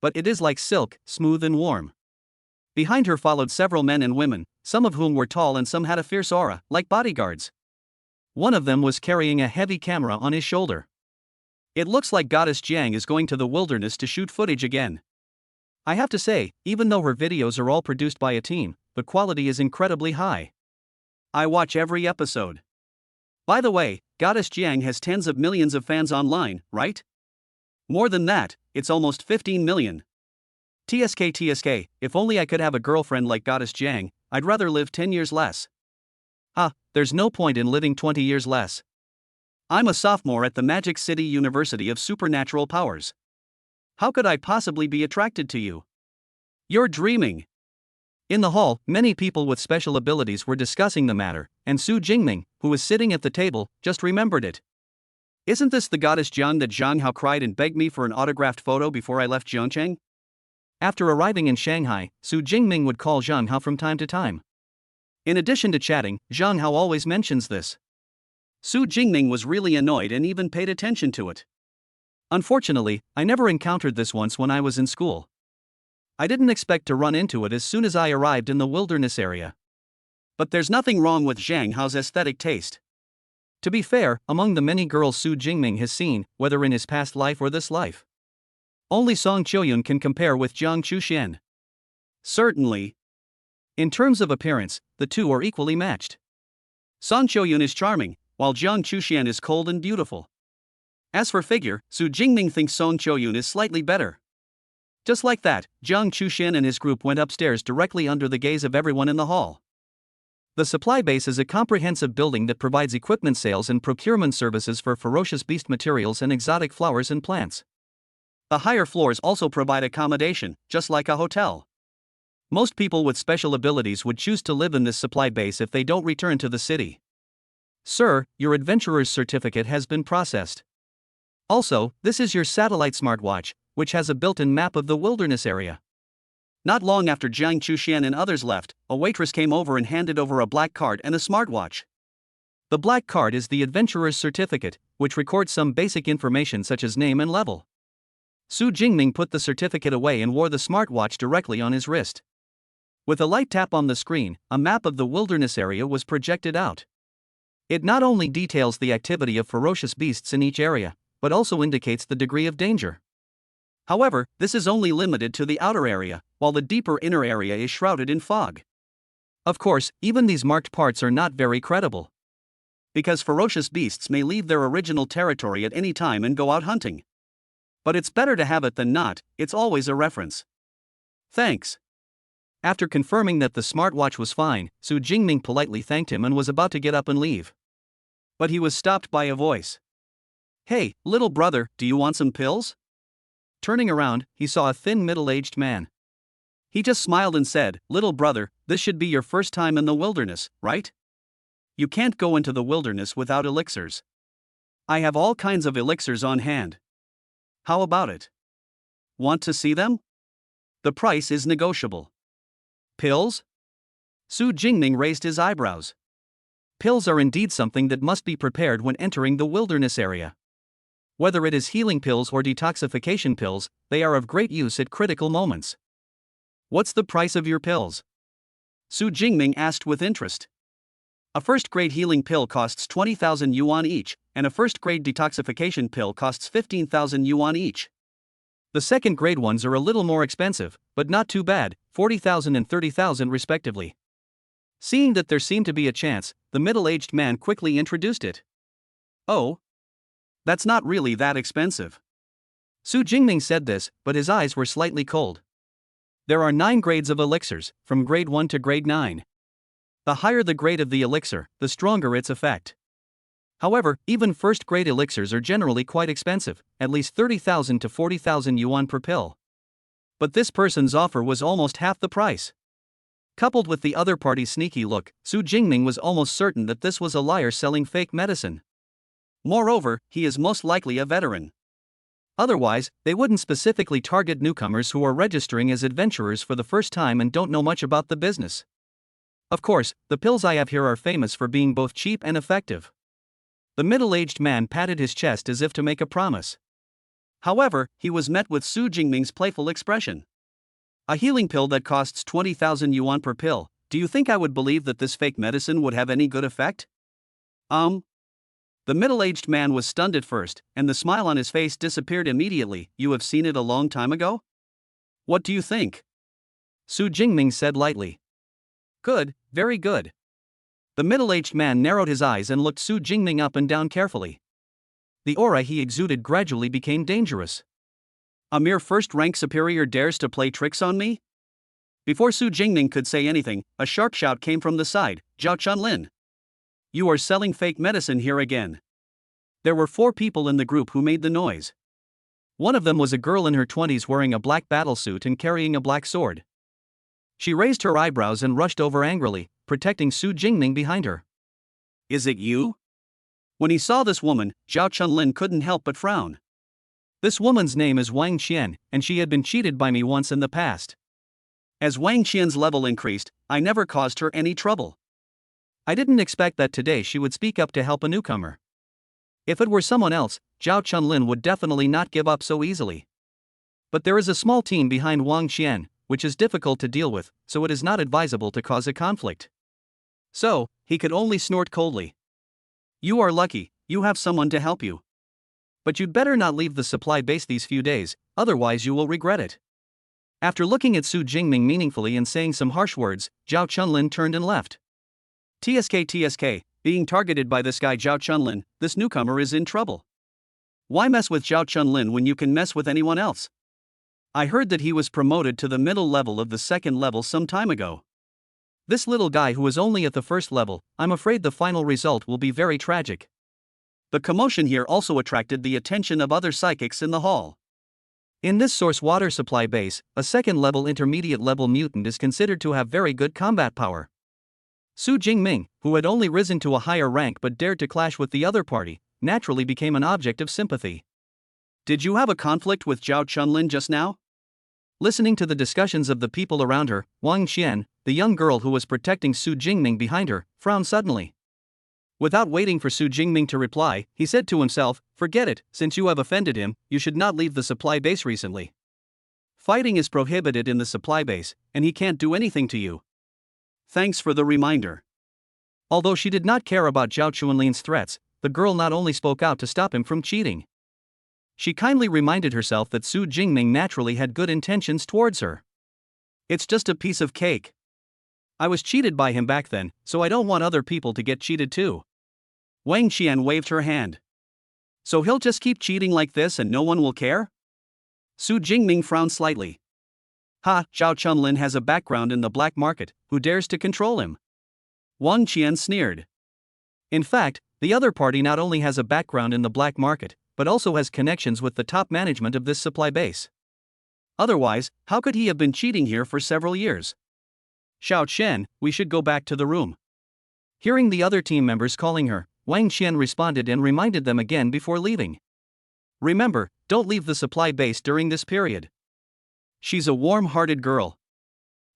But it is like silk, smooth and warm. Behind her followed several men and women, some of whom were tall and some had a fierce aura, like bodyguards. One of them was carrying a heavy camera on his shoulder. It looks like Goddess Jiang is going to the wilderness to shoot footage again. I have to say, even though her videos are all produced by a team, the quality is incredibly high. I watch every episode. By the way, Goddess Jiang has tens of millions of fans online, right? More than that, it's almost 15 million. TSK, if only I could have a girlfriend like Goddess Jiang, I'd rather live 10 years less. There's no point in living 20 years less. I'm a sophomore at the Magic City University of Supernatural Powers. How could I possibly be attracted to you? You're dreaming. In the hall, many people with special abilities were discussing the matter, and Su Jingming, who was sitting at the table, just remembered it. Isn't this the Goddess Jiang that Zhang Hao cried and begged me for an autographed photo before I left Zhongcheng? After arriving in Shanghai, Su Jingming would call Zhang Hao from time to time. In addition to chatting, Zhang Hao always mentions this. Su Jingming was really annoyed and even paid attention to it. Unfortunately, I never encountered this once when I was in school. I didn't expect to run into it as soon as I arrived in the wilderness area. But there's nothing wrong with Zhang Hao's aesthetic taste. To be fair, among the many girls Su Jingming has seen, whether in his past life or this life, only Song Qiuyun can compare with Jiang Chuxian. Certainly. In terms of appearance, the two are equally matched. Song Qiuyun is charming, while Jiang Chuxian is cold and beautiful. As for figure, Su Jingming thinks Song Qiuyun is slightly better. Just like that, Jiang Chuxian and his group went upstairs directly under the gaze of everyone in the hall. The supply base is a comprehensive building that provides equipment sales and procurement services for ferocious beast materials and exotic flowers and plants. The higher floors also provide accommodation, just like a hotel. Most people with special abilities would choose to live in this supply base if they don't return to the city. Sir, your adventurer's certificate has been processed. Also, this is your satellite smartwatch, which has a built-in map of the wilderness area. Not long after Jiang Chuxian and others left, a waitress came over and handed over a black card and a smartwatch. The black card is the adventurer's certificate, which records some basic information such as name and level. Su Jingming put the certificate away and wore the smartwatch directly on his wrist. With a light tap on the screen, a map of the wilderness area was projected out. It not only details the activity of ferocious beasts in each area, but also indicates the degree of danger. However, this is only limited to the outer area, while the deeper inner area is shrouded in fog. Of course, even these marked parts are not very credible. Because ferocious beasts may leave their original territory at any time and go out hunting. But it's better to have it than not, it's always a reference. Thanks. After confirming that the smartwatch was fine, Su Jingming politely thanked him and was about to get up and leave. But he was stopped by a voice. "Hey, little brother, do you want some pills?" Turning around, he saw a thin middle-aged man. He just smiled and said, "Little brother, this should be your first time in the wilderness, right? You can't go into the wilderness without elixirs. I have all kinds of elixirs on hand. How about it? Want to see them? The price is negotiable." Pills? Su Jingming raised his eyebrows. Pills are indeed something that must be prepared when entering the wilderness area. Whether it is healing pills or detoxification pills, they are of great use at critical moments. "What's the price of your pills?" Su Jingming asked with interest. "A first-grade healing pill costs 20,000 yuan each, and a first-grade detoxification pill costs 15,000 yuan each. The second-grade ones are a little more expensive, but not too bad, 40,000 and 30,000 respectively." Seeing that there seemed to be a chance, the middle-aged man quickly introduced it. "Oh, that's not really that expensive." Su Jingming said this, but his eyes were slightly cold. There are 9 grades of elixirs, from grade 1 to grade 9. The higher the grade of the elixir, the stronger its effect. However, even first-grade elixirs are generally quite expensive, at least 30,000 to 40,000 yuan per pill. But this person's offer was almost half the price. Coupled with the other party's sneaky look, Su Jingming was almost certain that this was a liar selling fake medicine. Moreover, he is most likely a veteran. Otherwise, they wouldn't specifically target newcomers who are registering as adventurers for the first time and don't know much about the business. Of course, the pills I have here are famous for being both cheap and effective. The middle-aged man patted his chest as if to make a promise. However, he was met with Su Jingming's playful expression. "A healing pill that costs 20,000 yuan per pill, do you think I would believe that this fake medicine would have any good effect?" The middle-aged man was stunned at first, and the smile on his face disappeared immediately. "You have seen it a long time ago? What do you think?" Su Jingming said lightly. "Good, very good." The middle-aged man narrowed his eyes and looked Su Jingming up and down carefully. The aura he exuded gradually became dangerous. "A mere first-rank superior dares to play tricks on me?" Before Su Jingming could say anything, a sharp shout came from the side. "Zhao Chunlin! You are selling fake medicine here again." There were 4 people in the group who made the noise. One of them was a girl in her 20s wearing a black battlesuit and carrying a black sword. She raised her eyebrows and rushed over angrily, protecting Su Jingming behind her. "Is it you?" When he saw this woman, Zhao Chunlin couldn't help but frown. "This woman's name is Wang Qian, and she had been cheated by me once in the past. As Wang Qian's level increased, I never caused her any trouble. I didn't expect that today she would speak up to help a newcomer. If it were someone else, Zhao Chunlin would definitely not give up so easily. But there is a small team behind Wang Qian, which is difficult to deal with, so it is not advisable to cause a conflict." So, he could only snort coldly. "You are lucky, you have someone to help you. But you'd better not leave the supply base these few days, otherwise you will regret it." After looking at Su Jingming meaningfully and saying some harsh words, Zhao Chunlin turned and left. TSK, being targeted by this guy Zhao Chunlin, this newcomer is in trouble. Why mess with Zhao Chunlin when you can mess with anyone else? I heard that he was promoted to the middle level of the second level some time ago. This little guy who is only at the first level, I'm afraid the final result will be very tragic. The commotion here also attracted the attention of other psychics in the hall. In this source water supply base, a second-level intermediate-level mutant is considered to have very good combat power. Su Jingming, who had only risen to a higher rank but dared to clash with the other party, naturally became an object of sympathy. "Did you have a conflict with Zhao Chunlin just now?" Listening to the discussions of the people around her, Wang Qian, the young girl who was protecting Su Jingming behind her, frowned suddenly. Without waiting for Su Jingming to reply, he said to himself, "Forget it, since you have offended him, you should not leave the supply base recently. Fighting is prohibited in the supply base, and he can't do anything to you. Thanks for the reminder." Although she did not care about Zhao Chunlin's threats, the girl not only spoke out to stop him from cheating. She kindly reminded herself that Su Jingming naturally had good intentions towards her. "It's just a piece of cake. I was cheated by him back then, so I don't want other people to get cheated too." Wang Qian waved her hand. "So he'll just keep cheating like this and no one will care?" Su Jingming frowned slightly. Ha, Zhao Chunlin has a background in the black market, who dares to control him? Wang Qian sneered. In fact, the other party not only has a background in the black market, but also has connections with the top management of this supply base. Otherwise, how could he have been cheating here for several years? Xiao Chen, we should go back to the room. Hearing the other team members calling her, Wang Qian responded and reminded them again before leaving. Remember, don't leave the supply base during this period. She's a warm-hearted girl.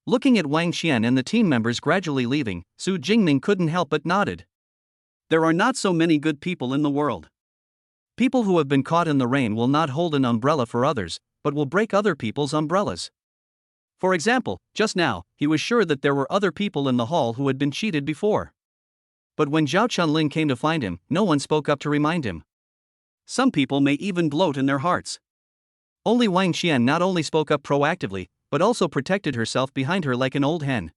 Looking at Wang Qian and the team members gradually leaving, Su Jingming couldn't help but nodded. There are not so many good people in the world. People who have been caught in the rain will not hold an umbrella for others, but will break other people's umbrellas. For example, just now, he was sure that there were other people in the hall who had been cheated before. But when Zhao Chunlin came to find him, no one spoke up to remind him. Some people may even gloat in their hearts. Only Wang Qian not only spoke up proactively, but also protected herself behind her like an old hen.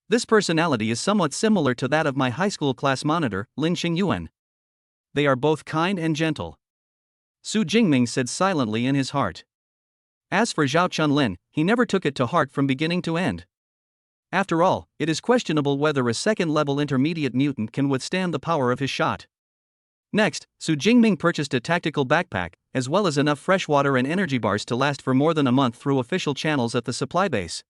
This personality is somewhat similar to that of my high school class monitor, Lin Xingyuan. They are both kind and gentle. Su Jingming said silently in his heart. As for Zhao Chunlin, he never took it to heart from beginning to end. After all, it is questionable whether a second-level intermediate mutant can withstand the power of his shot. Next, Su Jingming purchased a tactical backpack, as well as enough fresh water and energy bars to last for more than a month through official channels at the supply base.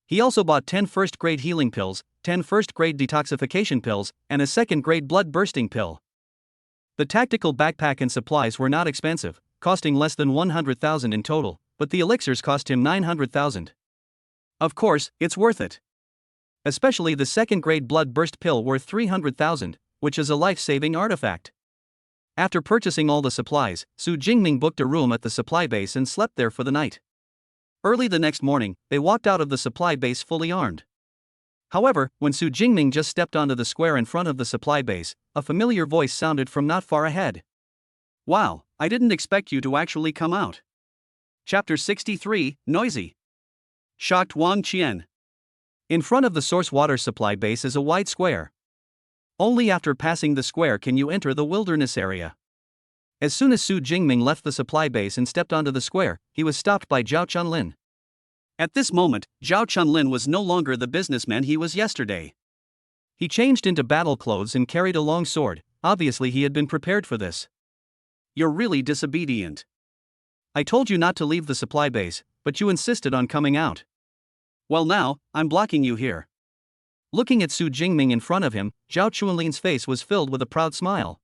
He also bought 10 first-grade healing pills, 10 first-grade detoxification pills, and a second-grade blood-bursting pill. The tactical backpack and supplies were not expensive, costing less than 100,000 in total, but the elixirs cost him 900,000. Of course, it's worth it. Especially the second-grade blood-burst pill worth 300,000, which is a life-saving artifact. After purchasing all the supplies, Su Jingming booked a room at the supply base and slept there for the night. Early the next morning, they walked out of the supply base fully armed. However, when Su Jingming just stepped onto the square in front of the supply base, a familiar voice sounded from not far ahead. Wow, I didn't expect you to actually come out. Chapter 63, Noisy. Shocked Wang Qian. In front of the source water supply base is a wide square. Only after passing the square can you enter the wilderness area. As soon as Su Jingming left the supply base and stepped onto the square, he was stopped by Zhao Chunlin. At this moment, Zhao Chunlin was no longer the businessman he was yesterday. He changed into battle clothes and carried a long sword. Obviously he had been prepared for this. You're really disobedient. I told you not to leave the supply base, but you insisted on coming out. Well now, I'm blocking you here. Looking at Su Jingming in front of him, Zhao Chunlin's face was filled with a proud smile.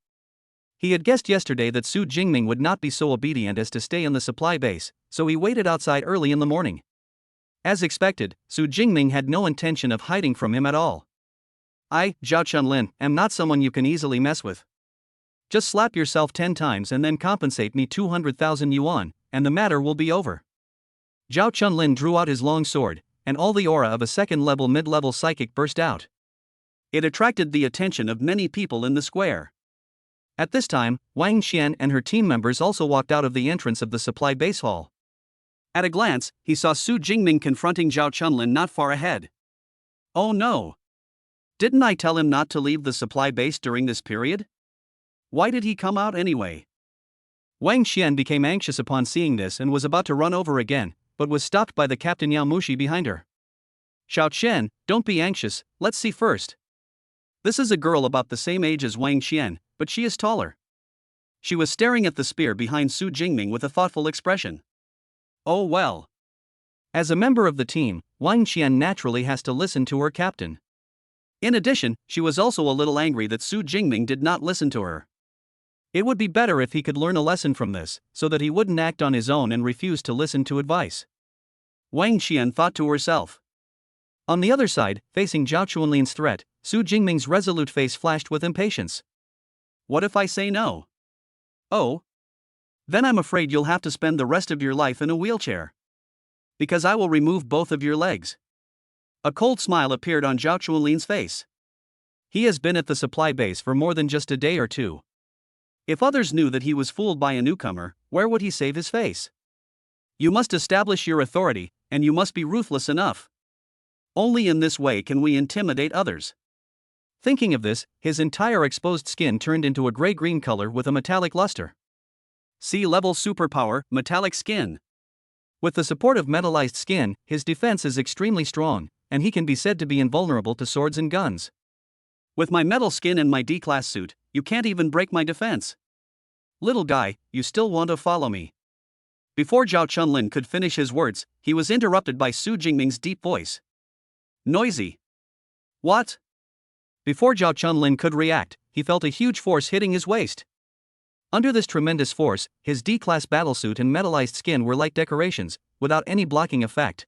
He had guessed yesterday that Su Jingming would not be so obedient as to stay in the supply base, so he waited outside early in the morning. As expected, Su Jingming had no intention of hiding from him at all. I, Zhao Chunlin, am not someone you can easily mess with. Just slap yourself 10 times and then compensate me 200,000 yuan, and the matter will be over. Zhao Chunlin drew out his long sword, and all the aura of a second-level mid-level psychic burst out. It attracted the attention of many people in the square. At this time, Wang Qian and her team members also walked out of the entrance of the supply base hall. At a glance, he saw Su Jingming confronting Zhao Chunlin not far ahead. Oh no! Didn't I tell him not to leave the supply base during this period? Why did he come out anyway? Wang Qian became anxious upon seeing this and was about to run over again, but was stopped by the Captain Yao Mushi behind her. Xiao Chen, don't be anxious, let's see first. This is a girl about the same age as Wang Qian, but she is taller. She was staring at the spear behind Su Jingming with a thoughtful expression. Oh well. As a member of the team, Wang Qian naturally has to listen to her captain. In addition, she was also a little angry that Su Jingming did not listen to her. It would be better if he could learn a lesson from this, so that he wouldn't act on his own and refuse to listen to advice. Wang Qian thought to herself. On the other side, facing Zhao Chunlin's threat, Su Jingming's resolute face flashed with impatience. What if I say no? Oh? Then I'm afraid you'll have to spend the rest of your life in a wheelchair. Because I will remove both of your legs. A cold smile appeared on Zhao Chunlin's face. He has been at the supply base for more than just a day or two. If others knew that he was fooled by a newcomer, where would he save his face? You must establish your authority, and you must be ruthless enough. Only in this way can we intimidate others. Thinking of this, his entire exposed skin turned into a gray-green color with a metallic luster. Sea-level superpower, metallic skin. With the support of metallized skin, his defense is extremely strong, and he can be said to be invulnerable to swords and guns. With my metal skin and my D-class suit, you can't even break my defense. Little guy, you still want to follow me? Before Zhao Chunlin could finish his words, he was interrupted by Su Jingming's deep voice. Noisy. What? Before Zhao Chunlin could react, he felt a huge force hitting his waist. Under this tremendous force, his D-class battlesuit and metallized skin were like decorations, without any blocking effect.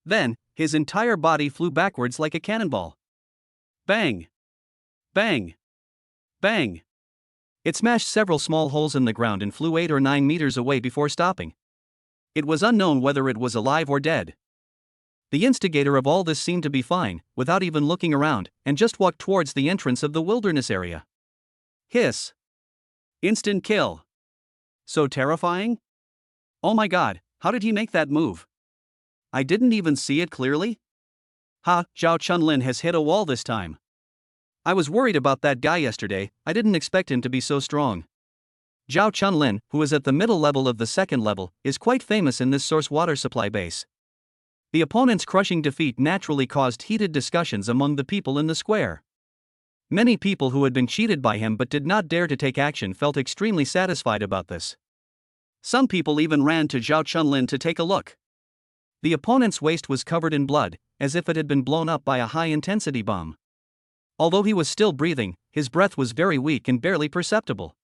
Then, his entire body flew backwards like a cannonball. Bang! Bang! Bang! It smashed several small holes in the ground and flew 8 or 9 meters away before stopping. It was unknown whether it was alive or dead. The instigator of all this seemed to be fine, without even looking around, and just walked towards the entrance of the wilderness area. Hiss! Instant kill. So terrifying? Oh my god, how did he make that move? I didn't even see it clearly? Ha, Zhao Chunlin has hit a wall this time. I was worried about that guy yesterday, I didn't expect him to be so strong. Zhao Chunlin, who is at the middle level of the second level, is quite famous in this source water supply base. The opponent's crushing defeat naturally caused heated discussions among the people in the square. Many people who had been cheated by him but did not dare to take action felt extremely satisfied about this. Some people even ran to Zhao Chunlin to take a look. The opponent's waist was covered in blood, as if it had been blown up by a high-intensity bomb. Although he was still breathing, his breath was very weak and barely perceptible.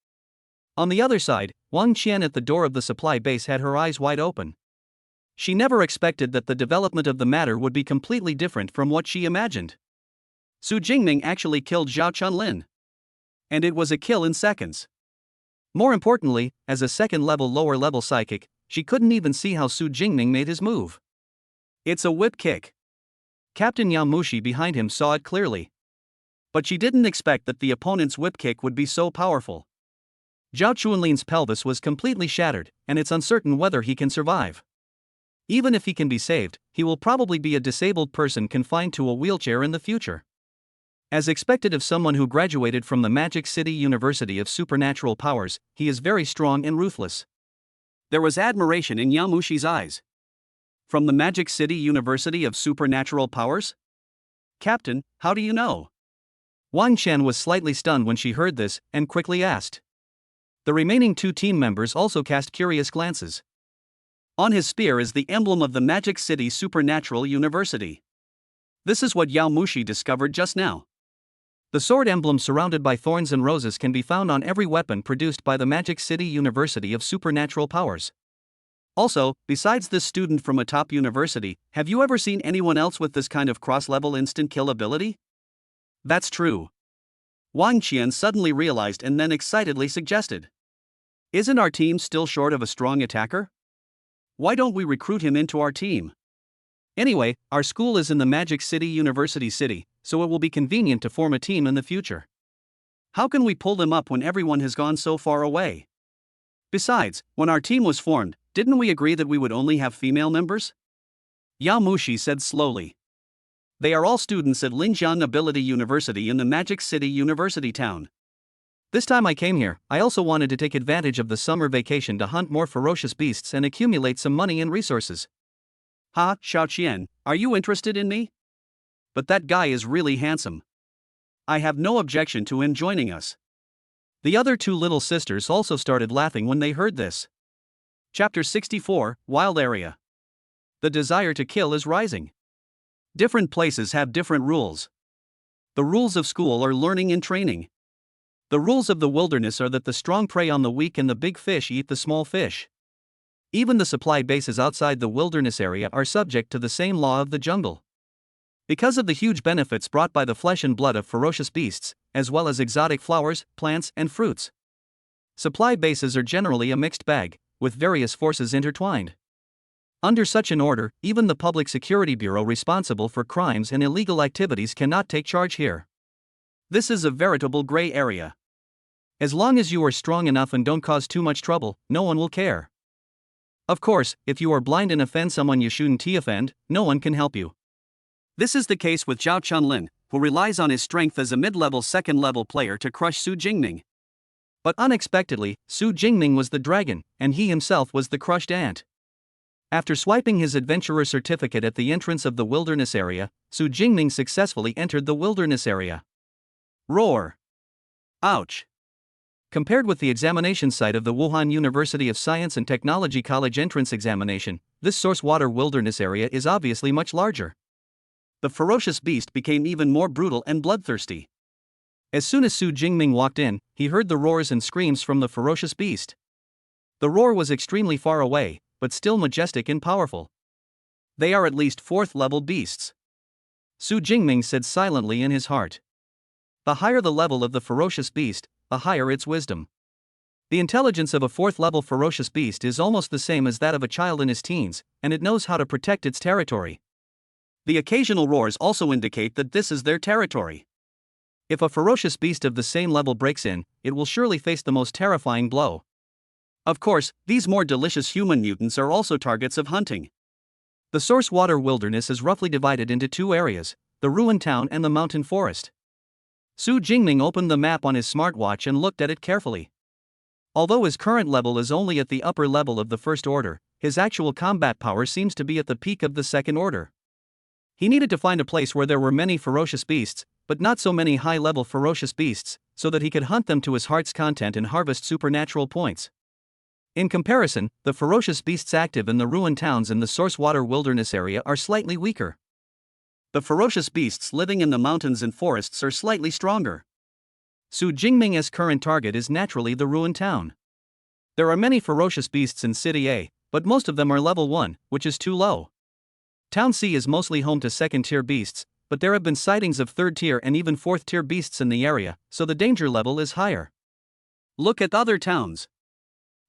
On the other side, Wang Qian at the door of the supply base had her eyes wide open. She never expected that the development of the matter would be completely different from what she imagined. Su Jingming actually killed Zhao Chunlin. And it was a kill in seconds. More importantly, as a second-level lower-level psychic, she couldn't even see how Su Jingming made his move. It's a whip kick. Captain Yao Mushi behind him saw it clearly. But she didn't expect that the opponent's whip kick would be so powerful. Zhao Chunlin's pelvis was completely shattered, and it's uncertain whether he can survive. Even if he can be saved, he will probably be a disabled person confined to a wheelchair in the future. As expected of someone who graduated from the Magic City University of Supernatural Powers, he is very strong and ruthless. There was admiration in Yao Mushi's eyes. From the Magic City University of Supernatural Powers? Captain, how do you know? Wang Qian was slightly stunned when she heard this, and quickly asked. The remaining 2 team members also cast curious glances. On his spear is the emblem of the Magic City Supernatural University. This is what Yao Mushi discovered just now. The sword emblem surrounded by thorns and roses can be found on every weapon produced by the Magic City University of Supernatural Powers. Also, besides this student from a top university, have you ever seen anyone else with this kind of cross-level instant kill ability? That's true. Wang Qian suddenly realized and then excitedly suggested. Isn't our team still short of a strong attacker? Why don't we recruit him into our team? Anyway, our school is in the Magic City University City, so it will be convenient to form a team in the future. How can we pull them up when everyone has gone so far away? Besides, when our team was formed, didn't we agree that we would only have female members? Yao Mushi said slowly. They are all students at Linjiang Ability University in the Magic City University town. This time I came here, I also wanted to take advantage of the summer vacation to hunt more ferocious beasts and accumulate some money and resources. Ha, Xiaoqian, are you interested in me? But that guy is really handsome. I have no objection to him joining us. The other 2 little sisters also started laughing when they heard this. Chapter 64, Wild Area. The desire to kill is rising. Different places have different rules. The rules of school are learning and training. The rules of the wilderness are that the strong prey on the weak and the big fish eat the small fish. Even the supply bases outside the wilderness area are subject to the same law of the jungle. Because of the huge benefits brought by the flesh and blood of ferocious beasts, as well as exotic flowers, plants, and fruits. Supply bases are generally a mixed bag, with various forces intertwined. Under such an order, even the Public Security Bureau responsible for crimes and illegal activities cannot take charge here. This is a veritable gray area. As long as you are strong enough and don't cause too much trouble, no one will care. Of course, if you are blind and offend someone you shouldn't offend, no one can help you. This is the case with Zhao Chunlin, who relies on his strength as a mid-level second-level player to crush Su Jingming. But unexpectedly, Su Jingming was the dragon, and he himself was the crushed ant. After swiping his adventurer certificate at the entrance of the wilderness area, Su Jingming successfully entered the wilderness area. Roar! Ouch! Compared with the examination site of the Wuhan University of Science and Technology College entrance examination, this source water wilderness area is obviously much larger. The ferocious beast became even more brutal and bloodthirsty. As soon as Su Jingming walked in, he heard the roars and screams from the ferocious beast. The roar was extremely far away, but still majestic and powerful. They are at least 4th-level beasts. Su Jingming said silently in his heart. The higher the level of the ferocious beast, the higher its wisdom. The intelligence of a 4th-level ferocious beast is almost the same as that of a child in his teens, and it knows how to protect its territory. The occasional roars also indicate that this is their territory. If a ferocious beast of the same level breaks in, it will surely face the most terrifying blow. Of course, these more delicious human mutants are also targets of hunting. The source water wilderness is roughly divided into 2 areas, the ruined town and the mountain forest. Su Jingming opened the map on his smartwatch and looked at it carefully. Although his current level is only at the upper level of the first order, his actual combat power seems to be at the peak of the second order. He needed to find a place where there were many ferocious beasts, but not so many high-level ferocious beasts, so that he could hunt them to his heart's content and harvest supernatural points. In comparison, the ferocious beasts active in the ruined towns in the source water wilderness area are slightly weaker. The ferocious beasts living in the mountains and forests are slightly stronger. Su Jingming's current target is naturally the ruined town. There are many ferocious beasts in City A, but most of them are level 1, which is too low. Town C is mostly home to 2nd-tier beasts, but there have been sightings of 3rd-tier and even 4th-tier beasts in the area, so the danger level is higher. Look at other towns.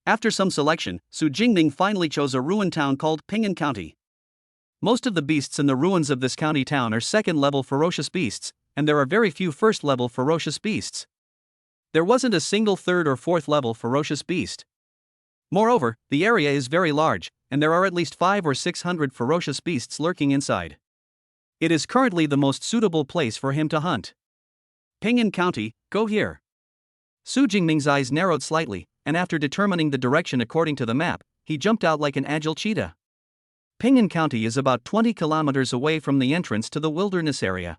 After some selection, Su Jingming finally chose a ruined town called Ping'an County. Most of the beasts in the ruins of this county town are 2nd-level ferocious beasts, and there are very few 1st-level ferocious beasts. There wasn't a single 3rd or 4th-level ferocious beast. Moreover, the area is very large, and there are at least 500 or 600 ferocious beasts lurking inside. It is currently the most suitable place for him to hunt. Ping'an County, go here. Su Jingming's eyes narrowed slightly, and after determining the direction according to the map, he jumped out like an agile cheetah. Ping'an County is about 20 kilometers away from the entrance to the wilderness area.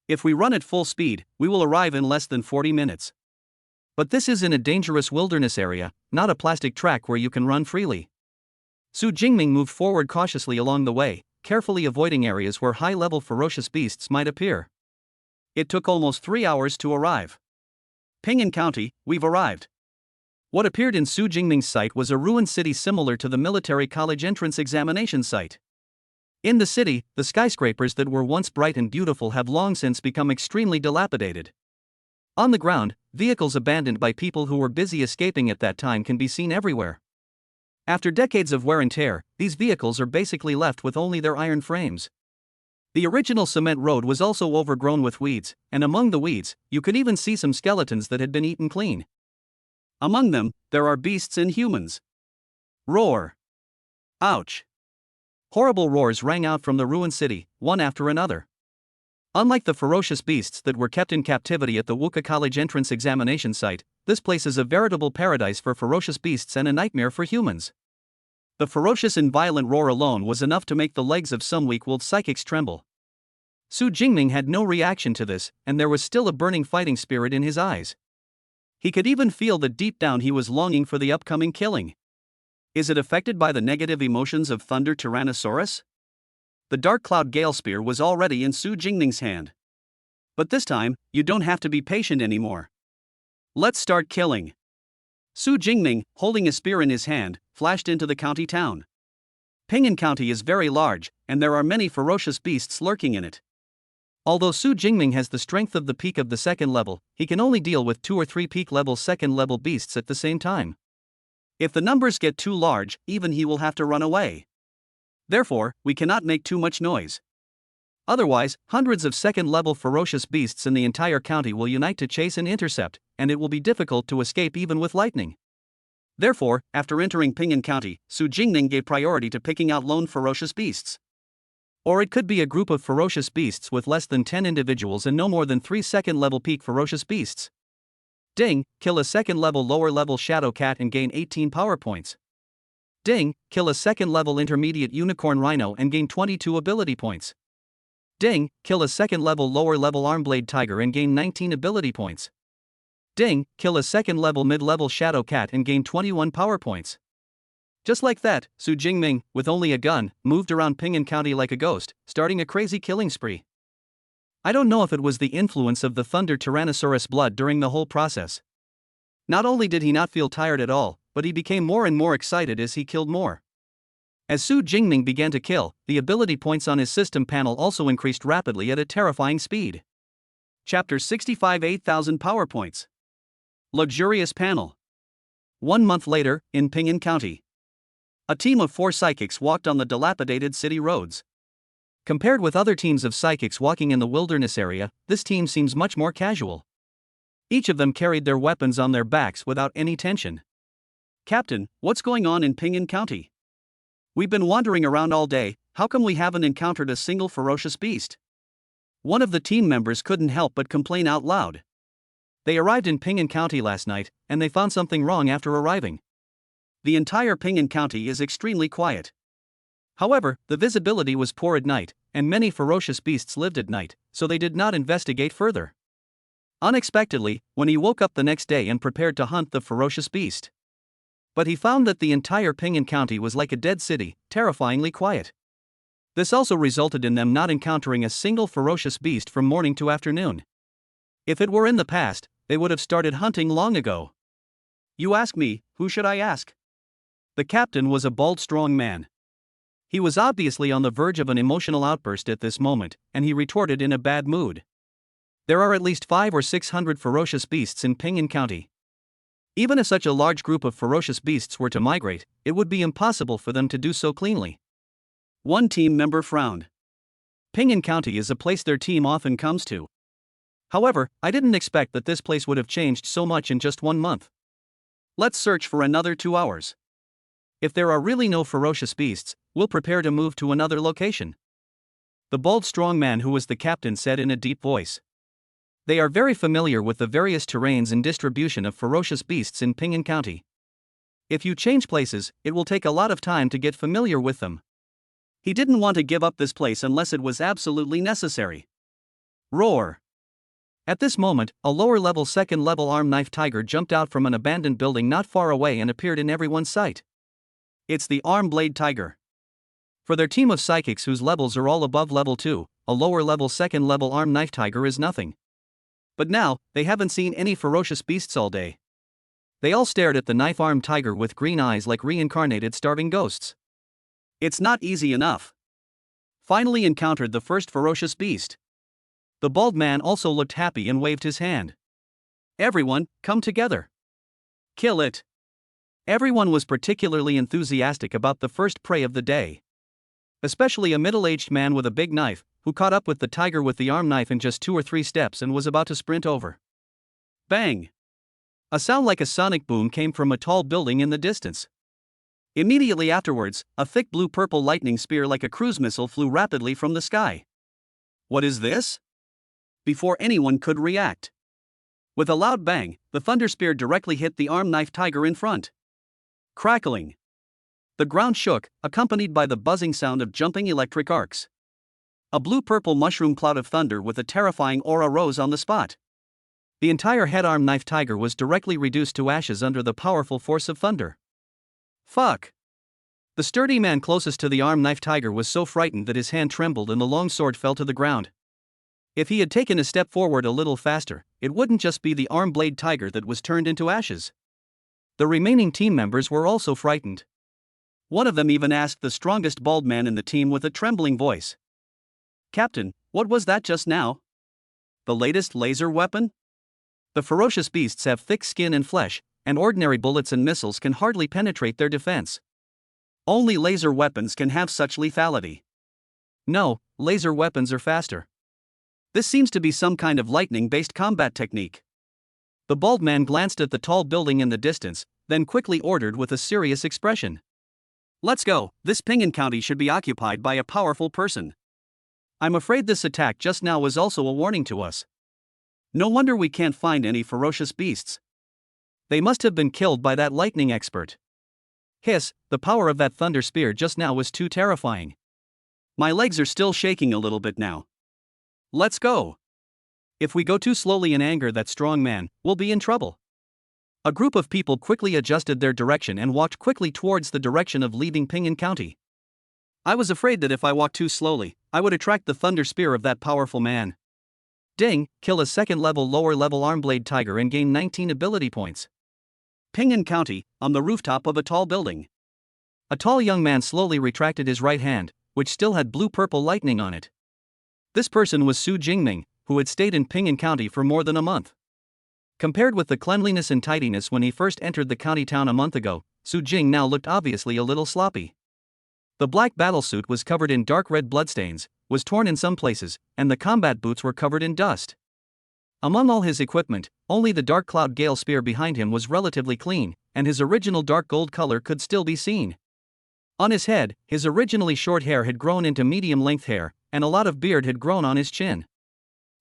If we run at full speed, we will arrive in less than 40 minutes. But this is in a dangerous wilderness area, not a plastic track where you can run freely. Su Jingming moved forward cautiously along the way, carefully avoiding areas where high-level ferocious beasts might appear. It took almost 3 hours to arrive. Ping'an County, we've arrived. What appeared in Su Jingming's sight was a ruined city similar to the military college entrance examination site. In the city, the skyscrapers that were once bright and beautiful have long since become extremely dilapidated. On the ground, vehicles abandoned by people who were busy escaping at that time can be seen everywhere. After decades of wear and tear, these vehicles are basically left with only their iron frames. The original cement road was also overgrown with weeds, and among the weeds, you could even see some skeletons that had been eaten clean. Among them, there are beasts and humans. Roar! Ouch! Horrible roars rang out from the ruined city, one after another. Unlike the ferocious beasts that were kept in captivity at the Wuka College entrance examination site, this place is a veritable paradise for ferocious beasts and a nightmare for humans. The ferocious and violent roar alone was enough to make the legs of some weak-willed psychics tremble. Su Jingming had no reaction to this, and there was still a burning fighting spirit in his eyes. He could even feel that deep down he was longing for the upcoming killing. Is it affected by the negative emotions of Thunder Tyrannosaurus? The Dark Cloud Gale Spear was already in Su Jingming's hand. But this time, you don't have to be patient anymore. Let's start killing. Su Jingming, holding a spear in his hand, flashed into the county town. Ping'an County is very large, and there are many ferocious beasts lurking in it. Although Su Jingming has the strength of the peak of the second level, he can only deal with 2 or 3 peak-level second-level beasts at the same time. If the numbers get too large, even he will have to run away. Therefore, we cannot make too much noise. Otherwise, hundreds of second-level ferocious beasts in the entire county will unite to chase and intercept, and it will be difficult to escape even with lightning. Therefore, after entering Ping'an County, Su Jingming gave priority to picking out lone ferocious beasts. Or it could be a group of ferocious beasts with less than 10 individuals and no more than 3 second-level peak ferocious beasts. Ding, kill a second-level lower-level shadow cat and gain 18 power points. Ding, kill a second-level intermediate unicorn rhino and gain 22 ability points. Ding, kill a second-level lower-level armblade tiger and gain 19 ability points. Ding, kill a second-level mid-level shadow cat and gain 21 power points. Just like that, Su Jingming, with only a gun, moved around Ping'an County like a ghost, starting a crazy killing spree. I don't know if it was the influence of the Thunder Tyrannosaurus blood during the whole process. Not only did he not feel tired at all, but he became more and more excited as he killed more. As Su Jingming began to kill, the ability points on his system panel also increased rapidly at a terrifying speed. Chapter 65 8,000 Power Points. Luxurious Panel. 1 month later, in Ping'an County. A team of 4 psychics walked on the dilapidated city roads. Compared with other teams of psychics walking in the wilderness area, this team seems much more casual. Each of them carried their weapons on their backs without any tension. "Captain, what's going on in Ping'an County? We've been wandering around all day, how come we haven't encountered a single ferocious beast?" One of the team members couldn't help but complain out loud. They arrived in Ping'an County last night, and they found something wrong after arriving. The entire Ping'an County is extremely quiet. However, the visibility was poor at night, and many ferocious beasts lived at night, so they did not investigate further. Unexpectedly, when he woke up the next day and prepared to hunt the ferocious beast. But he found that the entire Ping'an County was like a dead city, terrifyingly quiet. This also resulted in them not encountering a single ferocious beast from morning to afternoon. If it were in the past, they would have started hunting long ago. You ask me, who should I ask? The captain was a bald, strong man. He was obviously on the verge of an emotional outburst at this moment, and he retorted in a bad mood. There are at least 500 or 600 ferocious beasts in Ping'an County. Even if such a large group of ferocious beasts were to migrate, it would be impossible for them to do so cleanly. One team member frowned. Ping'an County is a place their team often comes to. However, I didn't expect that this place would have changed so much in just 1 month. Let's search for another 2 hours. If there are really no ferocious beasts, we'll prepare to move to another location. The bald, strong man who was the captain said in a deep voice. They are very familiar with the various terrains and distribution of ferocious beasts in Ping'an County. If you change places, it will take a lot of time to get familiar with them. He didn't want to give up this place unless it was absolutely necessary. Roar! At this moment, a lower-level second-level arm knife tiger jumped out from an abandoned building not far away and appeared in everyone's sight. It's the arm blade tiger. For their team of psychics whose levels are all above level 2, a lower-level second-level arm knife tiger is nothing. But now, they haven't seen any ferocious beasts all day. They all stared at the knife-armed tiger with green eyes like reincarnated starving ghosts. It's not easy enough. Finally encountered the first ferocious beast. The bald man also looked happy and waved his hand. Everyone, come together. Kill it. Everyone was particularly enthusiastic about the first prey of the day. Especially a middle-aged man with a big knife, who caught up with the tiger with the arm knife in just 2 or 3 steps and was about to sprint over. Bang! A sound like a sonic boom came from a tall building in the distance. Immediately afterwards, a thick blue-purple lightning spear like a cruise missile flew rapidly from the sky. What is this? Before anyone could react. With a loud bang, the thunder spear directly hit the arm knife tiger in front. Crackling. The ground shook, accompanied by the buzzing sound of jumping electric arcs. A blue-purple mushroom cloud of thunder with a terrifying aura rose on the spot. The entire head-arm knife tiger was directly reduced to ashes under the powerful force of thunder. Fuck! The sturdy man closest to the arm knife tiger was so frightened that his hand trembled and the long sword fell to the ground. If he had taken a step forward a little faster, it wouldn't just be the arm blade tiger that was turned into ashes. The remaining team members were also frightened. One of them even asked the strongest bald man in the team with a trembling voice. Captain, what was that just now? The latest laser weapon? The ferocious beasts have thick skin and flesh, and ordinary bullets and missiles can hardly penetrate their defense. Only laser weapons can have such lethality. No, laser weapons are faster. This seems to be some kind of lightning-based combat technique. The bald man glanced at the tall building in the distance, then quickly ordered with a serious expression. Let's go, this Ping'an County should be occupied by a powerful person. I'm afraid this attack just now was also a warning to us. No wonder we can't find any ferocious beasts. They must have been killed by that lightning expert. Hiss, the power of that thunder spear just now was too terrifying. My legs are still shaking a little bit now. Let's go. If we go too slowly in anger, that strong man will be in trouble. A group of people quickly adjusted their direction and walked quickly towards the direction of leaving Ping'an County. I was afraid that if I walked too slowly, I would attract the thunder spear of that powerful man. Ding, kill a second-level lower-level armblade tiger and gain 19 ability points. Ping'an County, on the rooftop of a tall building. A tall young man slowly retracted his right hand, which still had blue-purple lightning on it. This person was Su Jingming, who had stayed in Ping'an County for more than a month. Compared with the cleanliness and tidiness when he first entered the county town a month ago, Su Jing now looked obviously a little sloppy. The black battlesuit was covered in dark red bloodstains, was torn in some places, and the combat boots were covered in dust. Among all his equipment, only the dark cloud gale spear behind him was relatively clean, and his original dark gold color could still be seen. On his head, his originally short hair had grown into medium-length hair, and a lot of beard had grown on his chin.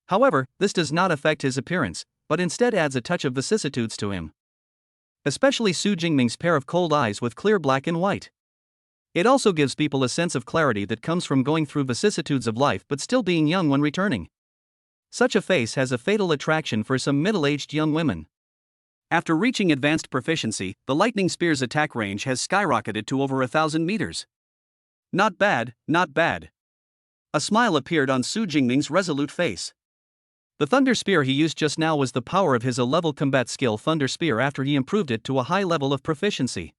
However, this does not affect his appearance, but instead adds a touch of vicissitudes to him. Especially Su Jingming's pair of cold eyes with clear black and white. It also gives people a sense of clarity that comes from going through vicissitudes of life but still being young when returning. Such a face has a fatal attraction for some middle-aged young women. After reaching advanced proficiency, the lightning spear's attack range has skyrocketed to over 1,000 meters. Not bad, not bad. A smile appeared on Su Jingming's resolute face. The thunder spear he used just now was the power of his A-level combat skill thunder spear after he improved it to a high level of proficiency.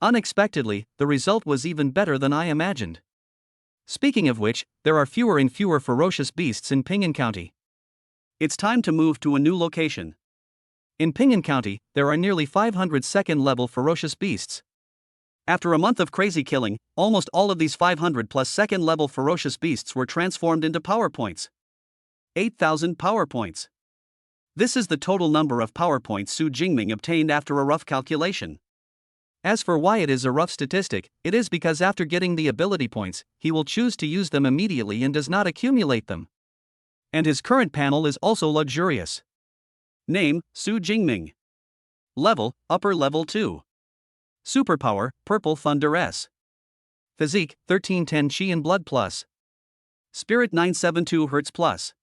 Unexpectedly, the result was even better than I imagined. Speaking of which, there are fewer and fewer ferocious beasts in Ping'an County. It's time to move to a new location. In Ping'an County, there are nearly 500 second-level ferocious beasts. After a month of crazy killing, almost all of these 500 plus second-level ferocious beasts were transformed into power points. 8,000 power points. This is the total number of power points Su Jingming obtained after a rough calculation. As for why it is a rough statistic, it is because after getting the ability points, he will choose to use them immediately and does not accumulate them. And his current panel is also luxurious. Name, Su Jingming. Level, upper level 2. Superpower, Purple Thunder S. Physique, 1310 Chi and Blood Plus. Spirit 972 Hz Plus.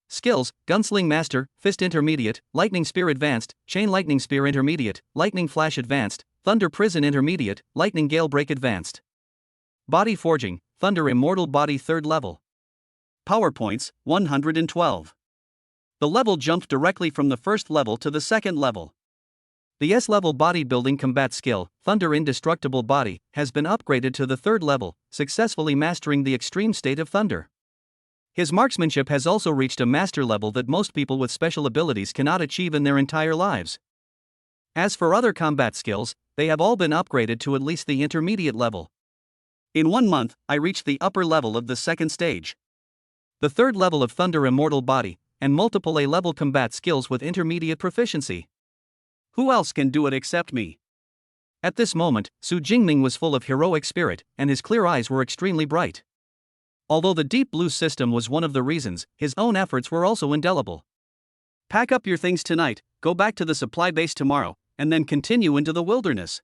Skills, Gunsling Master, Fist Intermediate, Lightning Spear Advanced, Chain Lightning Spear Intermediate, Lightning Flash Advanced, Thunder Prison Intermediate, Lightning Gale Break Advanced. Body Forging, Thunder Immortal Body 3rd level. Power points, 112. The level jumped directly from the first level to the second level. The S-level bodybuilding combat skill, Thunder Indestructible Body, has been upgraded to the 3rd level, successfully mastering the extreme state of Thunder. His marksmanship has also reached a master level that most people with special abilities cannot achieve in their entire lives. As for other combat skills, they have all been upgraded to at least the intermediate level. In 1 month, I reached the upper level of the 2nd stage. The 3rd level of Thunder Immortal Body, and multiple A-level combat skills with intermediate proficiency. Who else can do it except me? At this moment, Su Jingming was full of heroic spirit, and his clear eyes were extremely bright. Although the Deep Blue system was one of the reasons, his own efforts were also indelible. Pack up your things tonight, go back to the supply base tomorrow, and then continue into the wilderness.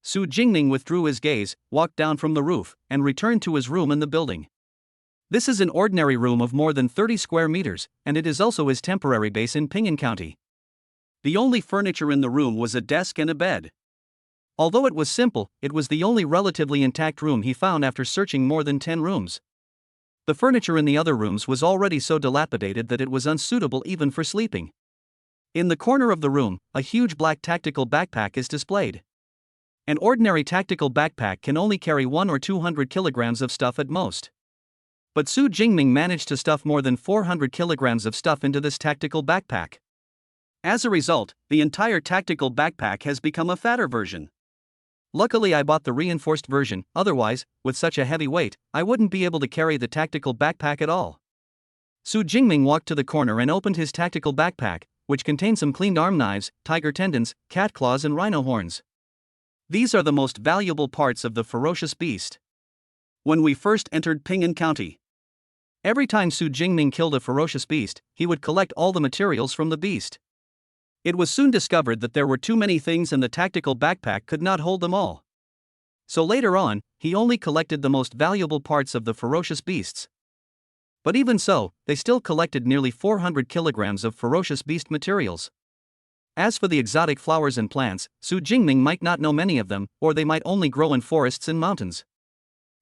Su Jingming withdrew his gaze, walked down from the roof, and returned to his room in the building. This is an ordinary room of more than 30 square meters, and it is also his temporary base in Ping'an County. The only furniture in the room was a desk and a bed. Although it was simple, it was the only relatively intact room he found after searching more than 10 rooms. The furniture in the other rooms was already so dilapidated that it was unsuitable even for sleeping. In the corner of the room, a huge black tactical backpack is displayed. An ordinary tactical backpack can only carry 100 or 200 kilograms of stuff at most. But Su Jingming managed to stuff more than 400 kilograms of stuff into this tactical backpack. As a result, the entire tactical backpack has become a fatter version. Luckily I bought the reinforced version, otherwise, with such a heavy weight, I wouldn't be able to carry the tactical backpack at all. Su Jingming walked to the corner and opened his tactical backpack, which contained some cleaned arm knives, tiger tendons, cat claws and rhino horns. These are the most valuable parts of the ferocious beast. When we first entered Ping'an County, every time Su Jingming killed a ferocious beast, he would collect all the materials from the beast. It was soon discovered that there were too many things and the tactical backpack could not hold them all. So later on, he only collected the most valuable parts of the ferocious beasts. But even so, they still collected nearly 400 kilograms of ferocious beast materials. As for the exotic flowers and plants, Su Jingming might not know many of them, or they might only grow in forests and mountains.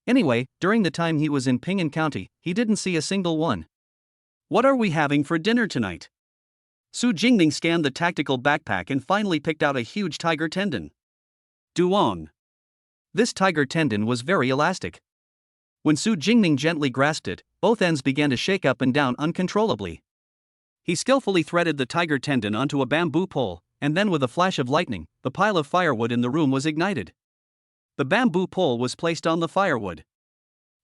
Anyway, during the time he was in Ping'an County, he didn't see a single one. What are we having for dinner tonight? Su Jingming scanned the tactical backpack and finally picked out a huge tiger tendon. Duong. This tiger tendon was very elastic. When Su Jingming gently grasped it, both ends began to shake up and down uncontrollably. He skillfully threaded the tiger tendon onto a bamboo pole, and then with a flash of lightning, the pile of firewood in the room was ignited. The bamboo pole was placed on the firewood.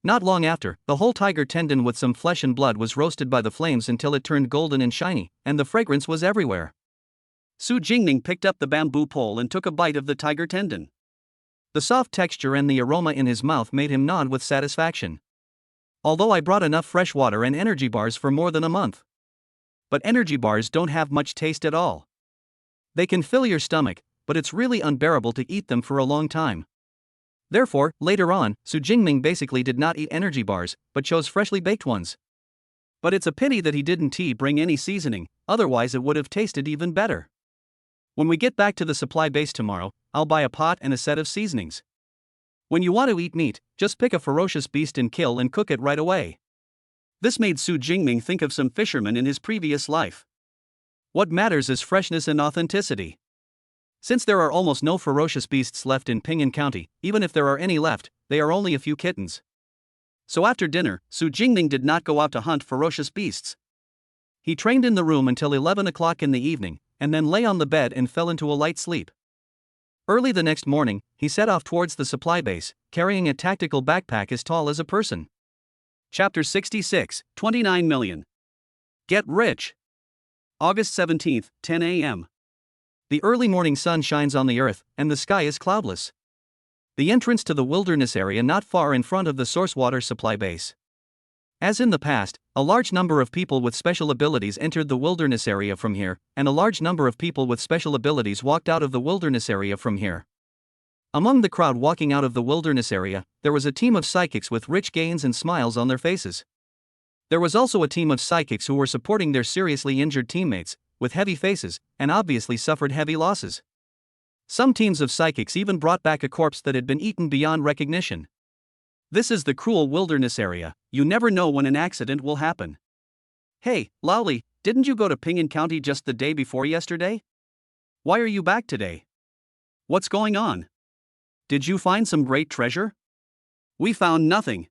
Not long after, the whole tiger tendon with some flesh and blood was roasted by the flames until it turned golden and shiny, and the fragrance was everywhere. Su Jingming picked up the bamboo pole and took a bite of the tiger tendon. The soft texture and the aroma in his mouth made him nod with satisfaction. Although I brought enough fresh water and energy bars for more than a month. But energy bars don't have much taste at all. They can fill your stomach, but it's really unbearable to eat them for a long time. Therefore, later on, Su Jingming basically did not eat energy bars, but chose freshly baked ones. But it's a pity that he didn't bring any seasoning, otherwise it would have tasted even better. When we get back to the supply base tomorrow, I'll buy a pot and a set of seasonings. When you want to eat meat, just pick a ferocious beast and kill and cook it right away. This made Su Jingming think of some fishermen in his previous life. What matters is freshness and authenticity. Since there are almost no ferocious beasts left in Ping'an County, even if there are any left, they are only a few kittens. So after dinner, Su Jingming did not go out to hunt ferocious beasts. He trained in the room until 11 o'clock in the evening, and then lay on the bed and fell into a light sleep. Early the next morning, he set off towards the supply base, carrying a tactical backpack as tall as a person. Chapter 66, 29 million. Get rich. August 17, 10 a.m. The early morning sun shines on the earth, and the sky is cloudless. The entrance to the wilderness area not far in front of the source water supply base. As in the past, a large number of people with special abilities entered the wilderness area from here, and a large number of people with special abilities walked out of the wilderness area from here. Among the crowd walking out of the wilderness area, there was a team of psychics with rich gains and smiles on their faces. There was also a team of psychics who were supporting their seriously injured teammates, with heavy faces, and obviously suffered heavy losses. Some teams of psychics even brought back a corpse that had been eaten beyond recognition. This is the cruel wilderness area, you never know when an accident will happen. Hey, Lowly, didn't you go to Ping'an County just the day before yesterday? Why are you back today? What's going on? Did you find some great treasure? We found nothing.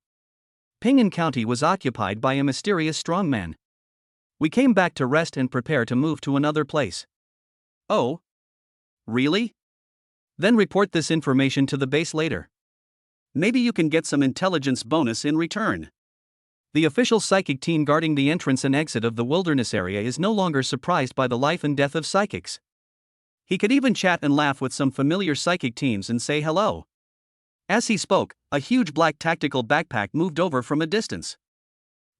Ping'an County was occupied by a mysterious strongman. We came back to rest and prepare to move to another place. Oh? Really? Then report this information to the base later. Maybe you can get some intelligence bonus in return. The official psychic team guarding the entrance and exit of the wilderness area is no longer surprised by the life and death of psychics. He could even chat and laugh with some familiar psychic teams and say hello. As he spoke, a huge black tactical backpack moved over from a distance.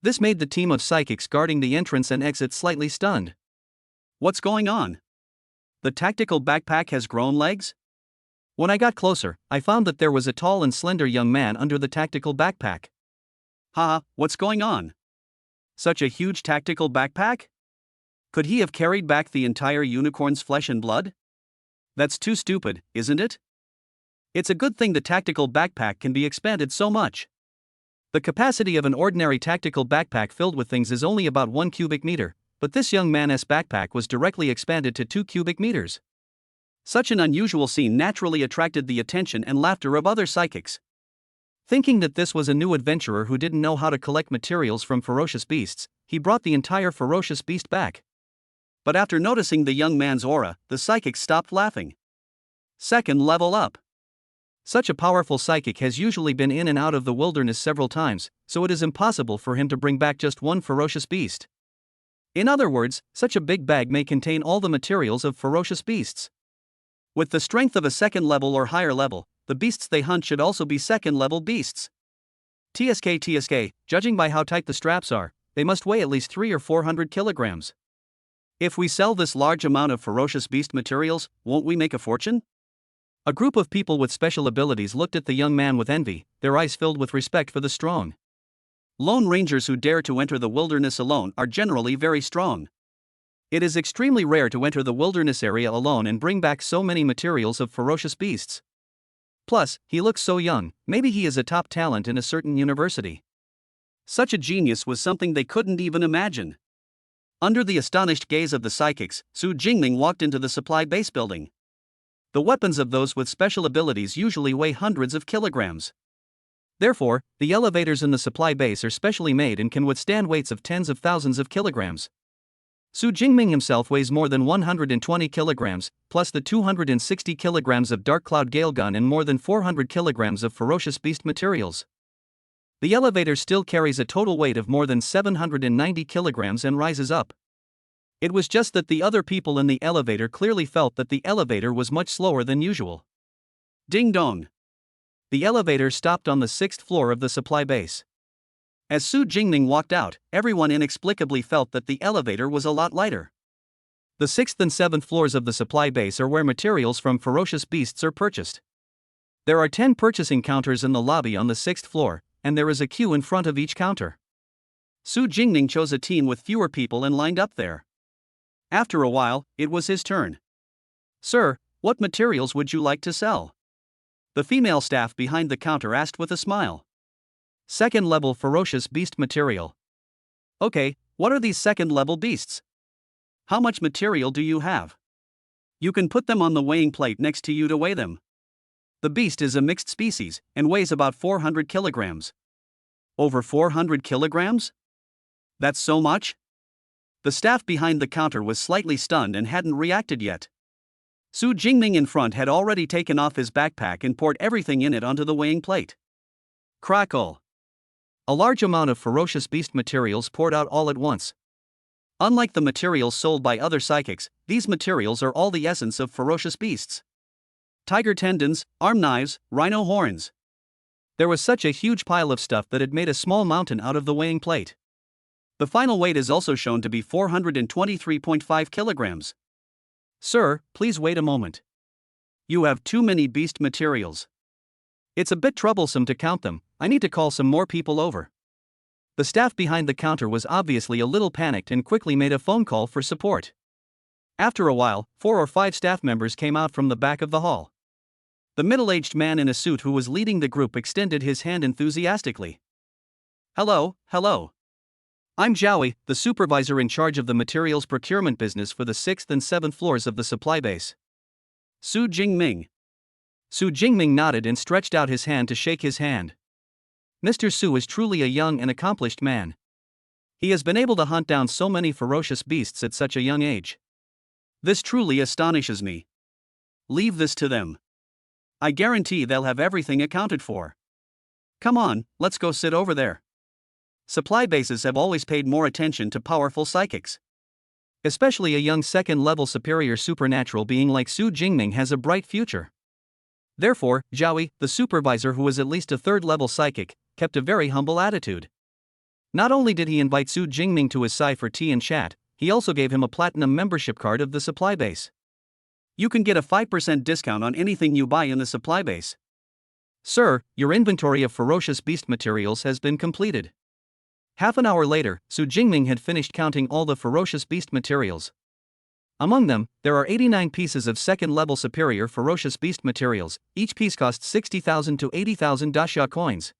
This made the team of psychics guarding the entrance and exit slightly stunned. What's going on? The tactical backpack has grown legs? When I got closer, I found that there was a tall and slender young man under the tactical backpack. Haha, what's going on? Such a huge tactical backpack? Could he have carried back the entire unicorn's flesh and blood? That's too stupid, isn't it? It's a good thing the tactical backpack can be expanded so much. The capacity of an ordinary tactical backpack filled with things is only about 1 cubic meter, but this young man's backpack was directly expanded to 2 cubic meters. Such an unusual scene naturally attracted the attention and laughter of other psychics. Thinking that this was a new adventurer who didn't know how to collect materials from ferocious beasts, he brought the entire ferocious beast back. But after noticing the young man's aura, the psychics stopped laughing. Second level up. Such a powerful psychic has usually been in and out of the wilderness several times, so it is impossible for him to bring back just one ferocious beast. In other words, such a big bag may contain all the materials of ferocious beasts. With the strength of a second level or higher level, the beasts they hunt should also be second level beasts. TSK, judging by how tight the straps are, they must weigh at least 300 or 400 kilograms. If we sell this large amount of ferocious beast materials, won't we make a fortune? A group of people with special abilities looked at the young man with envy, their eyes filled with respect for the strong. Lone rangers who dare to enter the wilderness alone are generally very strong. It is extremely rare to enter the wilderness area alone and bring back so many materials of ferocious beasts. Plus, he looks so young, maybe he is a top talent in a certain university. Such a genius was something they couldn't even imagine. Under the astonished gaze of the psychics, Su Jingming walked into the supply base building. The weapons of those with special abilities usually weigh hundreds of kilograms. Therefore, the elevators in the supply base are specially made and can withstand weights of tens of thousands of kilograms. Su Jingming himself weighs more than 120 kilograms, plus the 260 kilograms of Dark Cloud Gale Gun and more than 400 kilograms of ferocious beast materials. The elevator still carries a total weight of more than 790 kilograms and rises up. It was just that the other people in the elevator clearly felt that the elevator was much slower than usual. Ding dong! The elevator stopped on the 6th floor of the supply base. As Su Jingming walked out, everyone inexplicably felt that the elevator was a lot lighter. The 6th and 7th floors of the supply base are where materials from ferocious beasts are purchased. There are 10 purchasing counters in the lobby on the 6th floor, and there is a queue in front of each counter. Su Jingming chose a team with fewer people and lined up there. After a while, it was his turn. "Sir, what materials would you like to sell?" The female staff behind the counter asked with a smile. "Second level ferocious beast material." "Okay, what are these second level beasts? How much material do you have?" "You can put them on the weighing plate next to you to weigh them." The beast is a mixed species and weighs about 400 kilograms. Over 400 kilograms? That's so much? The staff behind the counter was slightly stunned and hadn't reacted yet. Su Jingming in front had already taken off his backpack and poured everything in it onto the weighing plate. Crackle! A large amount of ferocious beast materials poured out all at once. Unlike the materials sold by other psychics, these materials are all the essence of ferocious beasts. Tiger tendons, arm knives, rhino horns. There was such a huge pile of stuff that it made a small mountain out of the weighing plate. The final weight is also shown to be 423.5 kilograms. "Sir, please wait a moment. You have too many beast materials. It's a bit troublesome to count them, I need to call some more people over." The staff behind the counter was obviously a little panicked and quickly made a phone call for support. After a while, 4 or 5 staff members came out from the back of the hall. The middle-aged man in a suit who was leading the group extended his hand enthusiastically. Hello. I'm Zhaoi, the supervisor in charge of the materials procurement business for the 6th and 7th floors of the supply base." Su Jingming. Su Jingming nodded and stretched out his hand to shake his hand. Mr. Su is truly a young and accomplished man. He has been able to hunt down so many ferocious beasts at such a young age. This truly astonishes me. Leave this to them. I guarantee they'll have everything accounted for. Come on, let's go sit over there. Supply bases have always paid more attention to powerful psychics. Especially a young second-level superior supernatural being like Su Jingming has a bright future. Therefore, Zhaoi, the supervisor who was at least a third-level psychic, kept a very humble attitude. Not only did he invite Su Jingming to his side for tea and chat, he also gave him a platinum membership card of the supply base. You can get a 5% discount on anything you buy in the supply base. "Sir, your inventory of ferocious beast materials has been completed." Half an hour later, Su Jingming had finished counting all the ferocious beast materials. Among them, there are 89 pieces of second-level superior ferocious beast materials, each piece costs 60,000 to 80,000 daxia coins.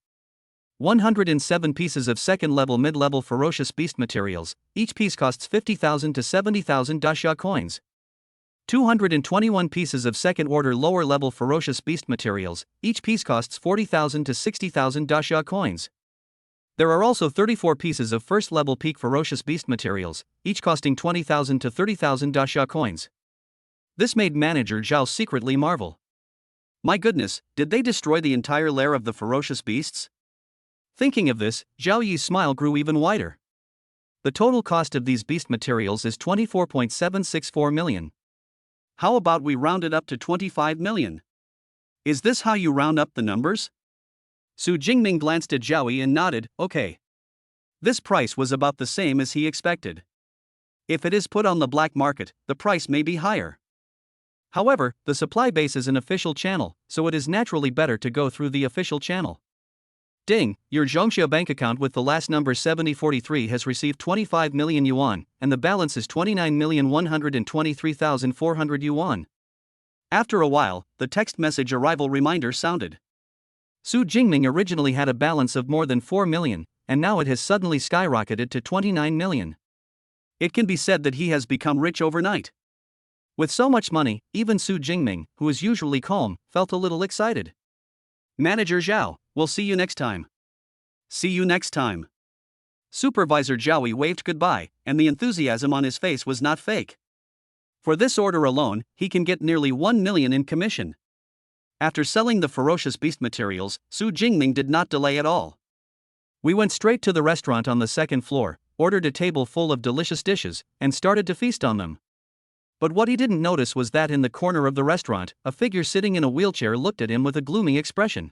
107 pieces of second-level mid-level ferocious beast materials, each piece costs 50,000 to 70,000 daxia coins. 221 pieces of second-order lower-level ferocious beast materials, each piece costs 40,000 to 60,000 daxia coins. There are also 34 pieces of first-level peak ferocious beast materials, each costing 20,000 to 30,000 daxia coins. This made manager Zhao secretly marvel. My goodness, did they destroy the entire lair of the ferocious beasts? Thinking of this, Zhao Yi's smile grew even wider. The total cost of these beast materials is 24.764 million. How about we round it up to 25 million? Is this how you round up the numbers? Su Jingming glanced at Zhaoi and nodded, okay. This price was about the same as he expected. If it is put on the black market, the price may be higher. However, the supply base is an official channel, so it is naturally better to go through the official channel. Ding, your Zhongxia bank account with the last number 7043 has received 25 million yuan, and the balance is 29,123,400 yuan. After a while, the text message arrival reminder sounded. Su Jingming originally had a balance of more than 4 million, and now it has suddenly skyrocketed to 29 million. It can be said that he has become rich overnight. With so much money, even Su Jingming, who is usually calm, felt a little excited. Manager Zhao, we'll see you next time. See you next time. Supervisor Zhao waved goodbye, and the enthusiasm on his face was not fake. For this order alone, he can get nearly 1 million in commission. After selling the ferocious beast materials, Su Jingming did not delay at all. We went straight to the restaurant on the second floor, ordered a table full of delicious dishes, and started to feast on them. But what he didn't notice was that in the corner of the restaurant, a figure sitting in a wheelchair looked at him with a gloomy expression.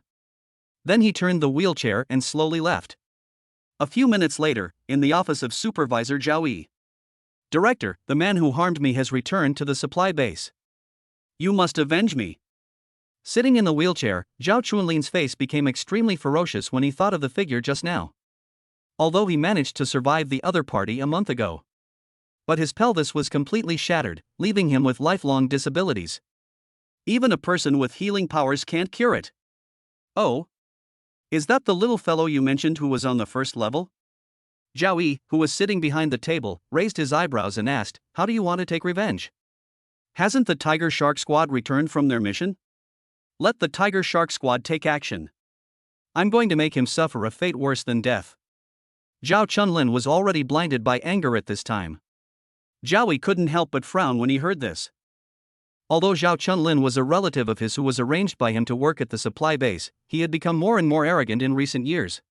Then he turned the wheelchair and slowly left. A few minutes later, in the office of Supervisor Zhao. Director, the man who harmed me has returned to the supply base. You must avenge me. Sitting in the wheelchair, Zhao Chunlin's face became extremely ferocious when he thought of the figure just now. Although he managed to survive the other party a month ago. But his pelvis was completely shattered, leaving him with lifelong disabilities. Even a person with healing powers can't cure it. Oh? Is that the little fellow you mentioned who was on the first level? Zhao Yi, who was sitting behind the table, raised his eyebrows and asked, how do you want to take revenge? Hasn't the Tiger Shark Squad returned from their mission? Let the Tiger Shark Squad take action. I'm going to make him suffer a fate worse than death. Zhao Chunlin was already blinded by anger at this time. Zhao Yi couldn't help but frown when he heard this. Although Zhao Chunlin was a relative of his who was arranged by him to work at the supply base, he had become more and more arrogant in recent years.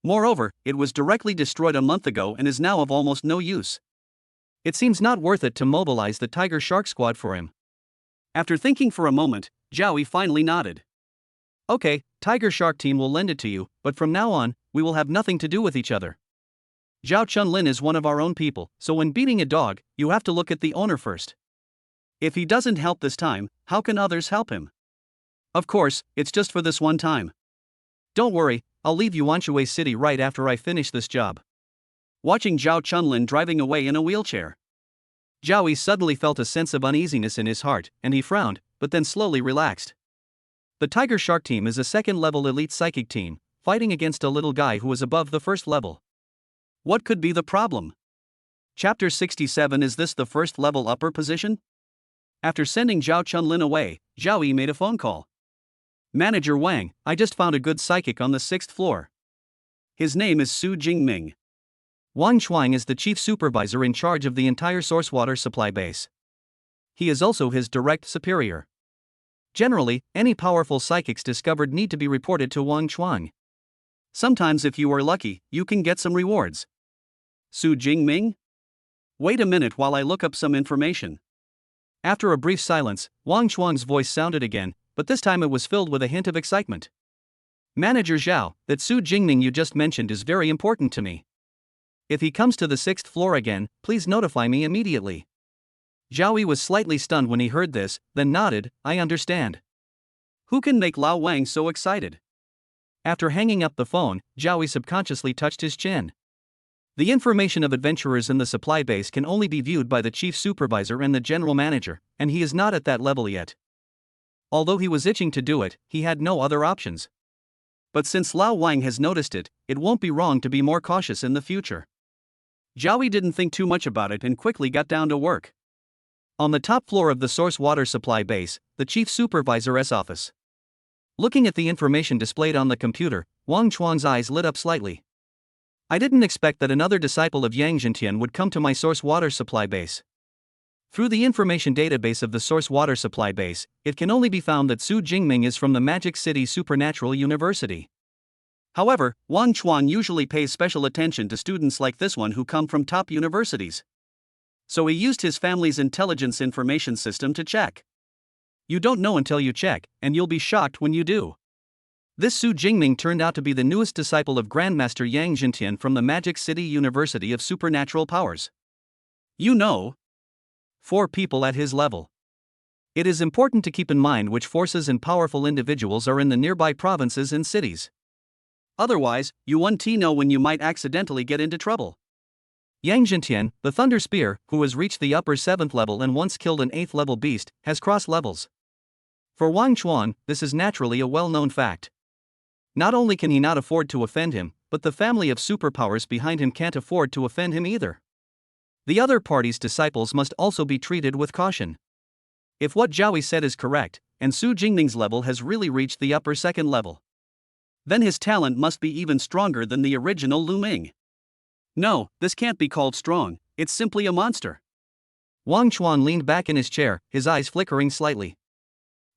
Moreover, it was directly destroyed a month ago and is now of almost no use. It seems not worth it to mobilize the Tiger Shark Squad for him. After thinking for a moment, Zhao Yi finally nodded. Okay, Tiger Shark team will lend it to you, but from now on, we will have nothing to do with each other. Zhao Chunlin is one of our own people, so when beating a dog, you have to look at the owner first. If he doesn't help this time, how can others help him? Of course, it's just for this one time. Don't worry, I'll leave Yuanshui City right after I finish this job. Watching Zhao Chunlin driving away in a wheelchair, Zhao Yi suddenly felt a sense of uneasiness in his heart, and he frowned, but then slowly relaxed. The Tiger Shark team is a second-level elite psychic team, fighting against a little guy who is above the first level. What could be the problem? Chapter 67. Is this the first level upper position? After sending Zhao Chunlin away, Zhao Yi made a phone call. Manager Wang, I just found a good psychic on the 6th floor. His name is Su Jingming. Wang Chuang is the chief supervisor in charge of the entire source water supply base. He is also his direct superior. Generally, any powerful psychics discovered need to be reported to Wang Chuang. Sometimes if you are lucky, you can get some rewards. Su Jingming? Wait a minute while I look up some information. After a brief silence, Wang Chuang's voice sounded again, but this time it was filled with a hint of excitement. Manager Zhao, that Su Jingming you just mentioned is very important to me. If he comes to the 6th floor again, please notify me immediately. Zhao Yi was slightly stunned when he heard this, then nodded, I understand. Who can make Lao Wang so excited? After hanging up the phone, Zhao Yi subconsciously touched his chin. The information of adventurers in the supply base can only be viewed by the chief supervisor and the general manager, and he is not at that level yet. Although he was itching to do it, he had no other options. But since Lao Wang has noticed it, it won't be wrong to be more cautious in the future. Zhao Yi didn't think too much about it and quickly got down to work. On the top floor of the source water supply base, the chief supervisor's office. Looking at the information displayed on the computer, Wang Chuang's eyes lit up slightly. I didn't expect that another disciple of Yang Zhentian would come to my source water supply base. Through the information database of the source water supply base, it can only be found that Su Jingming is from the Magic City Supernatural University. However, Wang Chuang usually pays special attention to students like this one who come from top universities. So he used his family's intelligence information system to check. You don't know until you check, and you'll be shocked when you do. This Su Jingming turned out to be the newest disciple of Grandmaster Yang Zhentian from the Magic City University of Supernatural Powers. You know, 4 people at his level. It is important to keep in mind which forces and powerful individuals are in the nearby provinces and cities. Otherwise, you won't know when you might accidentally get into trouble. Yang Jintian, the Thunder Spear, who has reached the upper 7th level and once killed an 8th level beast, has crossed levels. For Wang Chuan, this is naturally a well-known fact. Not only can he not afford to offend him, but the family of superpowers behind him can't afford to offend him either. The other party's disciples must also be treated with caution. If what Zhao Yi said is correct, and Su Jingming's level has really reached the upper 2nd level, then his talent must be even stronger than the original Lu Ming. No, this can't be called strong, it's simply a monster. Wang Chuan leaned back in his chair, his eyes flickering slightly.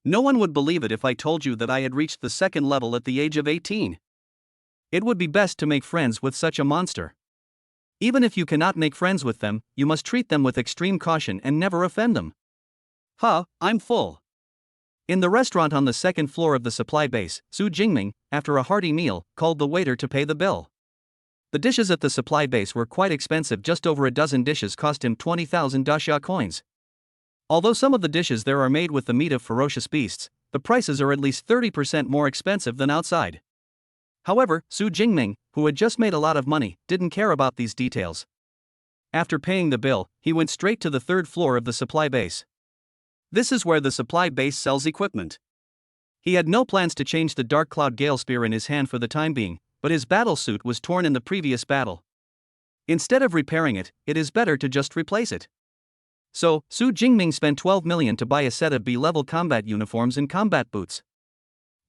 No one would believe it if I told you that I had reached the 2nd level at the age of 18. It would be best to make friends with such a monster. Even if you cannot make friends with them, you must treat them with extreme caution and never offend them. I'm full. In the restaurant on the 2nd floor of the supply base, Su Jingming, after a hearty meal, called the waiter to pay the bill. The dishes at the supply base were quite expensive, just over a dozen dishes cost him 20,000 daxia coins. Although some of the dishes there are made with the meat of ferocious beasts, the prices are at least 30% more expensive than outside. However, Su Jingming, who had just made a lot of money, didn't care about these details. After paying the bill, he went straight to the 3rd floor of the supply base. This is where the supply base sells equipment. He had no plans to change the Dark Cloud Gale Spear in his hand for the time being, but his battle suit was torn in the previous battle. Instead of repairing it, it is better to just replace it. So, Su Jingming spent 12 million to buy a set of B-level combat uniforms and combat boots.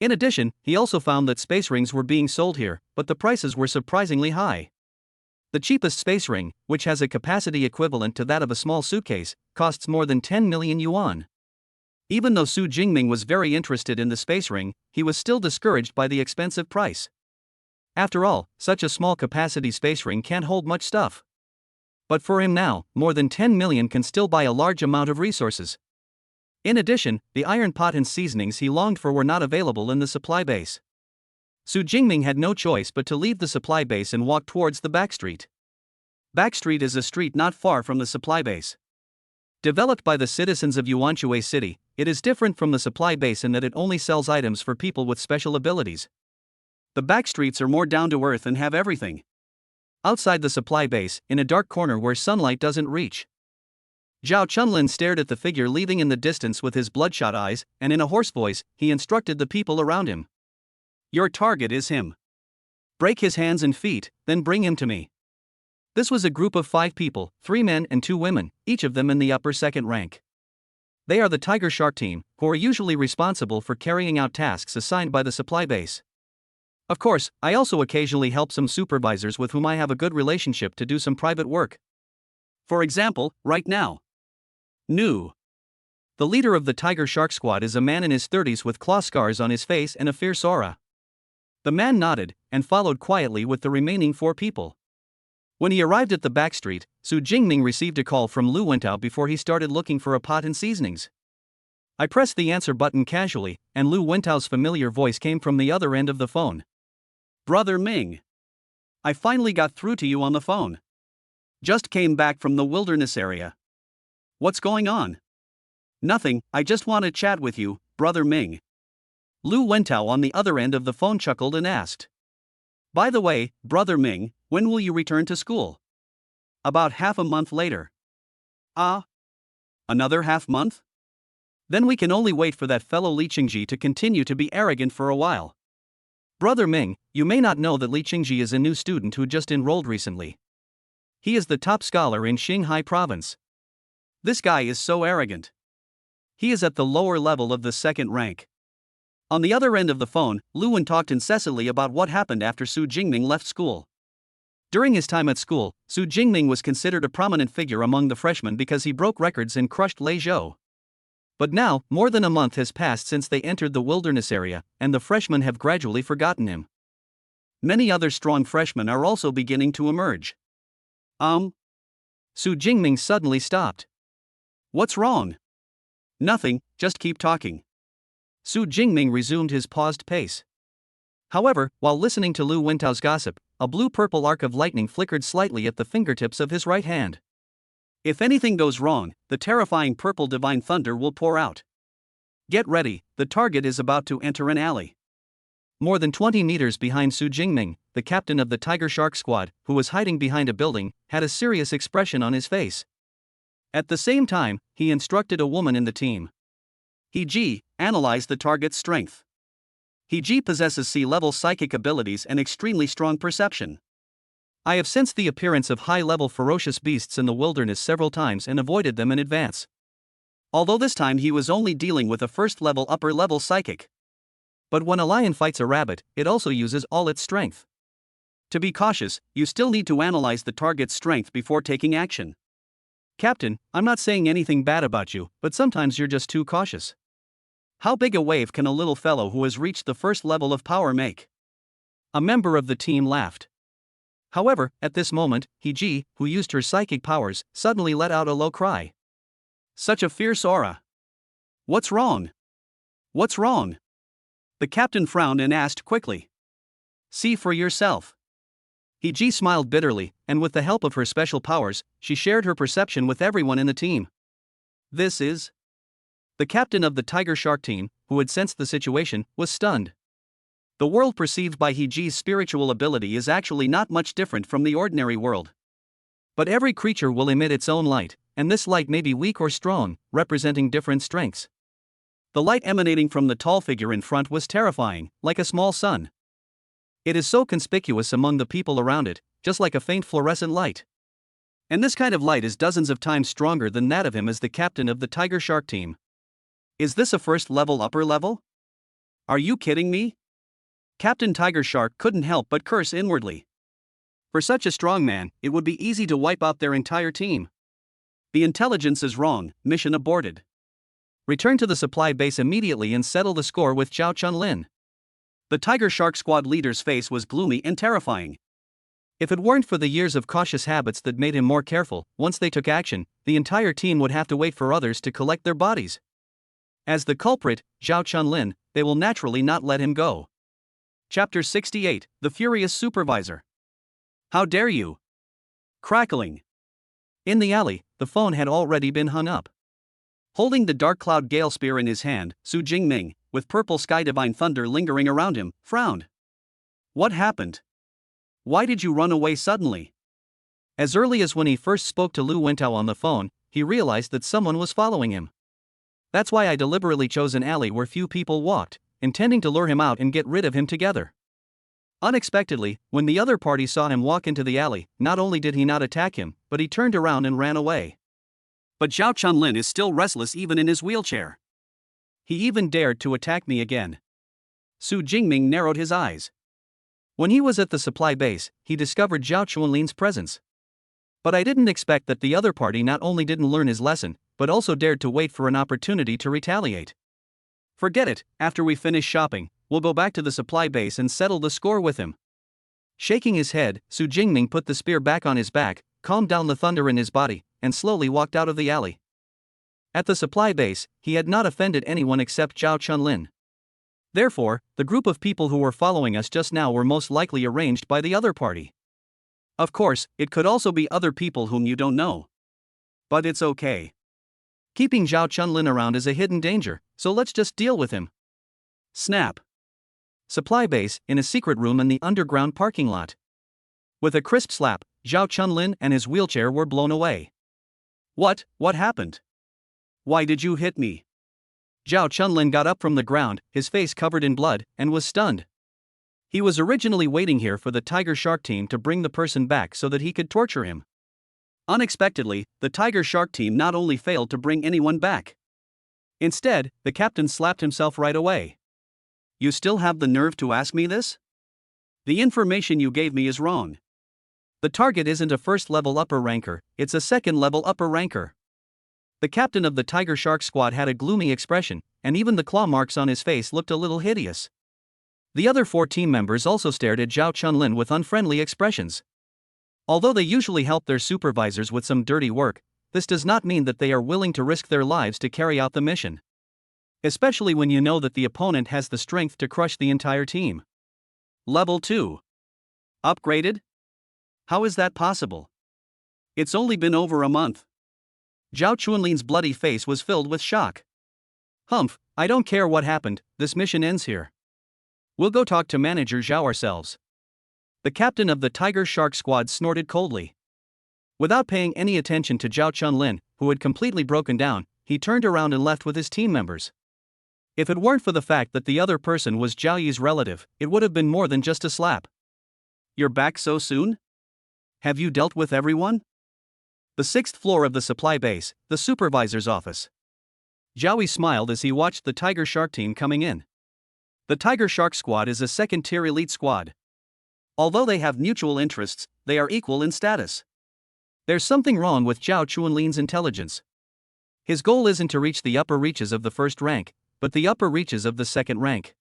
In addition, he also found that space rings were being sold here, but the prices were surprisingly high. The cheapest space ring, which has a capacity equivalent to that of a small suitcase, costs more than 10 million yuan. Even though Su Jingming was very interested in the space ring, he was still discouraged by the expensive price. After all, such a small capacity space ring can't hold much stuff. But for him now, more than 10 million can still buy a large amount of resources. In addition, the iron pot and seasonings he longed for were not available in the supply base. Su Jingming had no choice but to leave the supply base and walk towards the back street. Back street is a street not far from the supply base. Developed by the citizens of Yuanshui City, it is different from the supply base in that it only sells items for people with special abilities. The back streets are more down to earth and have everything. Outside the supply base, in a dark corner where sunlight doesn't reach, Zhao Chunlin stared at the figure leaving in the distance with his bloodshot eyes, and in a hoarse voice, he instructed the people around him. Your target is him. Break his hands and feet, then bring him to me. This was a group of 5 people, 3 men and 2 women, each of them in the upper 2nd rank. They are the Tiger Shark team, who are usually responsible for carrying out tasks assigned by the supply base. Of course, I also occasionally help some supervisors with whom I have a good relationship to do some private work. For example, right now. Nu. The leader of the Tiger Shark squad is a man in his 30s with claw scars on his face and a fierce aura. The man nodded, and followed quietly with the remaining 4 people. When he arrived at the back street, Su Jingming received a call from Lu Wentao before he started looking for a pot and seasonings. I pressed the answer button casually, and Lu Wentao's familiar voice came from the other end of the phone. Brother Ming. I finally got through to you on the phone. Just came back from the wilderness area. What's going on? Nothing, I just want to chat with you, Brother Ming. Lu Wentao on the other end of the phone chuckled and asked. By the way, Brother Ming, when will you return to school? About half a month later. Ah? Another half month? Then we can only wait for that fellow Li Qingji to continue to be arrogant for a while. Brother Ming, you may not know that Li Qingji is a new student who just enrolled recently. He is the top scholar in Qinghai province. This guy is so arrogant. He is at the lower level of the 2nd rank. On the other end of the phone, Lu Wen talked incessantly about what happened after Su Jingming left school. During his time at school, Su Jingming was considered a prominent figure among the freshmen because he broke records and crushed Lei Zhou. But now, more than a month has passed since they entered the wilderness area, and the freshmen have gradually forgotten him. Many other strong freshmen are also beginning to emerge. Su Jingming suddenly stopped. What's wrong? Nothing, just keep talking. Su Jingming resumed his paused pace. However, while listening to Lu Wentao's gossip, a blue-purple arc of lightning flickered slightly at the fingertips of his right hand. If anything goes wrong, the terrifying purple divine thunder will pour out. Get ready, the target is about to enter an alley. More than 20 meters behind Su Jingming, the captain of the Tiger Shark squad, who was hiding behind a building, had a serious expression on his face. At the same time, he instructed a woman in the team. He analyze the target's strength. He possesses C-level psychic abilities and extremely strong perception. I have sensed the appearance of high-level ferocious beasts in the wilderness several times and avoided them in advance. Although this time he was only dealing with a first-level upper-level psychic. But when a lion fights a rabbit, it also uses all its strength. To be cautious, you still need to analyze the target's strength before taking action. Captain, I'm not saying anything bad about you, but sometimes you're just too cautious. How big a wave can a little fellow who has reached the first level of power make? A member of the team laughed. However, at this moment, He, who used her psychic powers, suddenly let out a low cry. Such a fierce aura. What's wrong? What's wrong? The captain frowned and asked quickly. See for yourself. He smiled bitterly, and with the help of her special powers, she shared her perception with everyone in the team. This is... The captain of the Tiger Shark team, who had sensed the situation, was stunned. The world perceived by He's spiritual ability is actually not much different from the ordinary world. But every creature will emit its own light, and this light may be weak or strong, representing different strengths. The light emanating from the tall figure in front was terrifying, like a small sun. It is so conspicuous among the people around it, just like a faint fluorescent light. And this kind of light is dozens of times stronger than that of him as the captain of the Tiger Shark team. Is this a first level upper level? Are you kidding me? Captain Tiger Shark couldn't help but curse inwardly. For such a strong man, it would be easy to wipe out their entire team. The intelligence is wrong, mission aborted. Return to the supply base immediately and settle the score with Zhao Chunlin. The Tiger Shark squad leader's face was gloomy and terrifying. If it weren't for the years of cautious habits that made him more careful, once they took action, the entire team would have to wait for others to collect their bodies. As the culprit, Zhao Chunlin, they will naturally not let him go. Chapter 68, The Furious Supervisor. How dare you? Crackling. In the alley, the phone had already been hung up. Holding the Dark Cloud Gale Spear in his hand, Su Jingming, with purple sky divine thunder lingering around him, frowned. What happened? Why did you run away suddenly? As early as when he first spoke to Lu Wentao on the phone, he realized that someone was following him. That's why I deliberately chose an alley where few people walked, intending to lure him out and get rid of him together. Unexpectedly, when the other party saw him walk into the alley, not only did he not attack him, but he turned around and ran away. But Zhao Chunlin is still restless even in his wheelchair. He even dared to attack me again. Su Jingming narrowed his eyes. When he was at the supply base, he discovered Zhao Chunlin's presence. But I didn't expect that the other party not only didn't learn his lesson, but also dared to wait for an opportunity to retaliate. Forget it, after we finish shopping, we'll go back to the supply base and settle the score with him. Shaking his head, Su Jingming put the spear back on his back, calmed down the thunder in his body, and slowly walked out of the alley. At the supply base, he had not offended anyone except Zhao Chunlin. Therefore, the group of people who were following us just now were most likely arranged by the other party. Of course, it could also be other people whom you don't know. But it's okay. Keeping Zhao Chunlin around is a hidden danger, so let's just deal with him. Snap. Supply base, in a secret room in the underground parking lot. With a crisp slap, Zhao Chunlin and his wheelchair were blown away. What happened? Why did you hit me? Zhao Chunlin got up from the ground, his face covered in blood, and was stunned. He was originally waiting here for the Tiger Shark team to bring the person back so that he could torture him. Unexpectedly, the Tiger Shark team not only failed to bring anyone back. Instead, the captain slapped himself right away. You still have the nerve to ask me this? The information you gave me is wrong. The target isn't a first-level upper ranker, it's a second-level upper ranker. The captain of the Tiger Shark squad had a gloomy expression, and even the claw marks on his face looked a little hideous. The other 4 team members also stared at Zhao Chunlin with unfriendly expressions. Although they usually help their supervisors with some dirty work, this does not mean that they are willing to risk their lives to carry out the mission. Especially when you know that the opponent has the strength to crush the entire team. Level 2. Upgraded? How is that possible? It's only been over a month. Zhao Chunlin's bloody face was filled with shock. Humph, I don't care what happened, this mission ends here. We'll go talk to Manager Zhao ourselves. The captain of the Tiger Shark squad snorted coldly. Without paying any attention to Zhao Chunlin, who had completely broken down, he turned around and left with his team members. If it weren't for the fact that the other person was Zhao Yi's relative, it would have been more than just a slap. You're back so soon? Have you dealt with everyone? The 6th floor of the supply base, the supervisor's office. Zhao Yi smiled as he watched the Tiger Shark team coming in. The Tiger Shark squad is a second-tier elite squad. Although they have mutual interests, they are equal in status. There's something wrong with Zhao Chunlin's intelligence. His goal isn't to reach the upper reaches of the first rank, but the upper reaches of the second rank.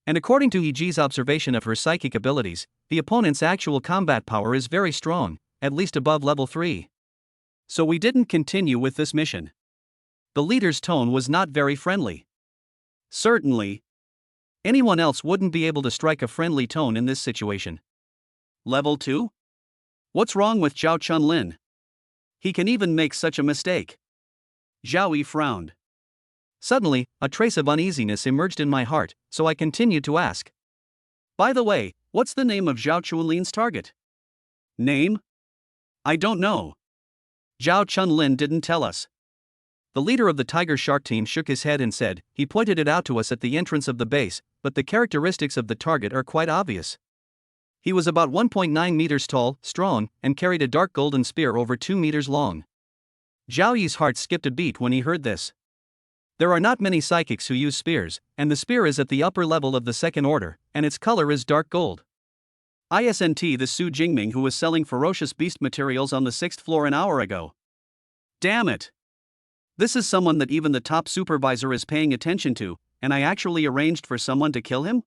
And according to Yi's observation of her psychic abilities, the opponent's actual combat power is very strong, at least above level 3. So we didn't continue with this mission. The leader's tone was not very friendly. Certainly. Anyone else wouldn't be able to strike a friendly tone in this situation. Level 2? What's wrong with Zhao Chunlin? He can even make such a mistake. Zhao Yi frowned. Suddenly, a trace of uneasiness emerged in my heart, so I continued to ask. By the way, what's the name of Zhao Chunlin's target? Name? I don't know. Zhao Chunlin didn't tell us. The leader of the Tiger Shark team shook his head and said, he pointed it out to us at the entrance of the base, but the characteristics of the target are quite obvious. He was about 1.9 meters tall, strong, and carried a dark golden spear over 2 meters long. Zhao Yi's heart skipped a beat when he heard this. There are not many psychics who use spears, and the spear is at the upper level of the second order, and its color is dark gold. Isn't the Su Jingming who was selling ferocious beast materials on the 6th floor an hour ago? Damn it! This is someone that even the top supervisor is paying attention to, and I actually arranged for someone to kill him?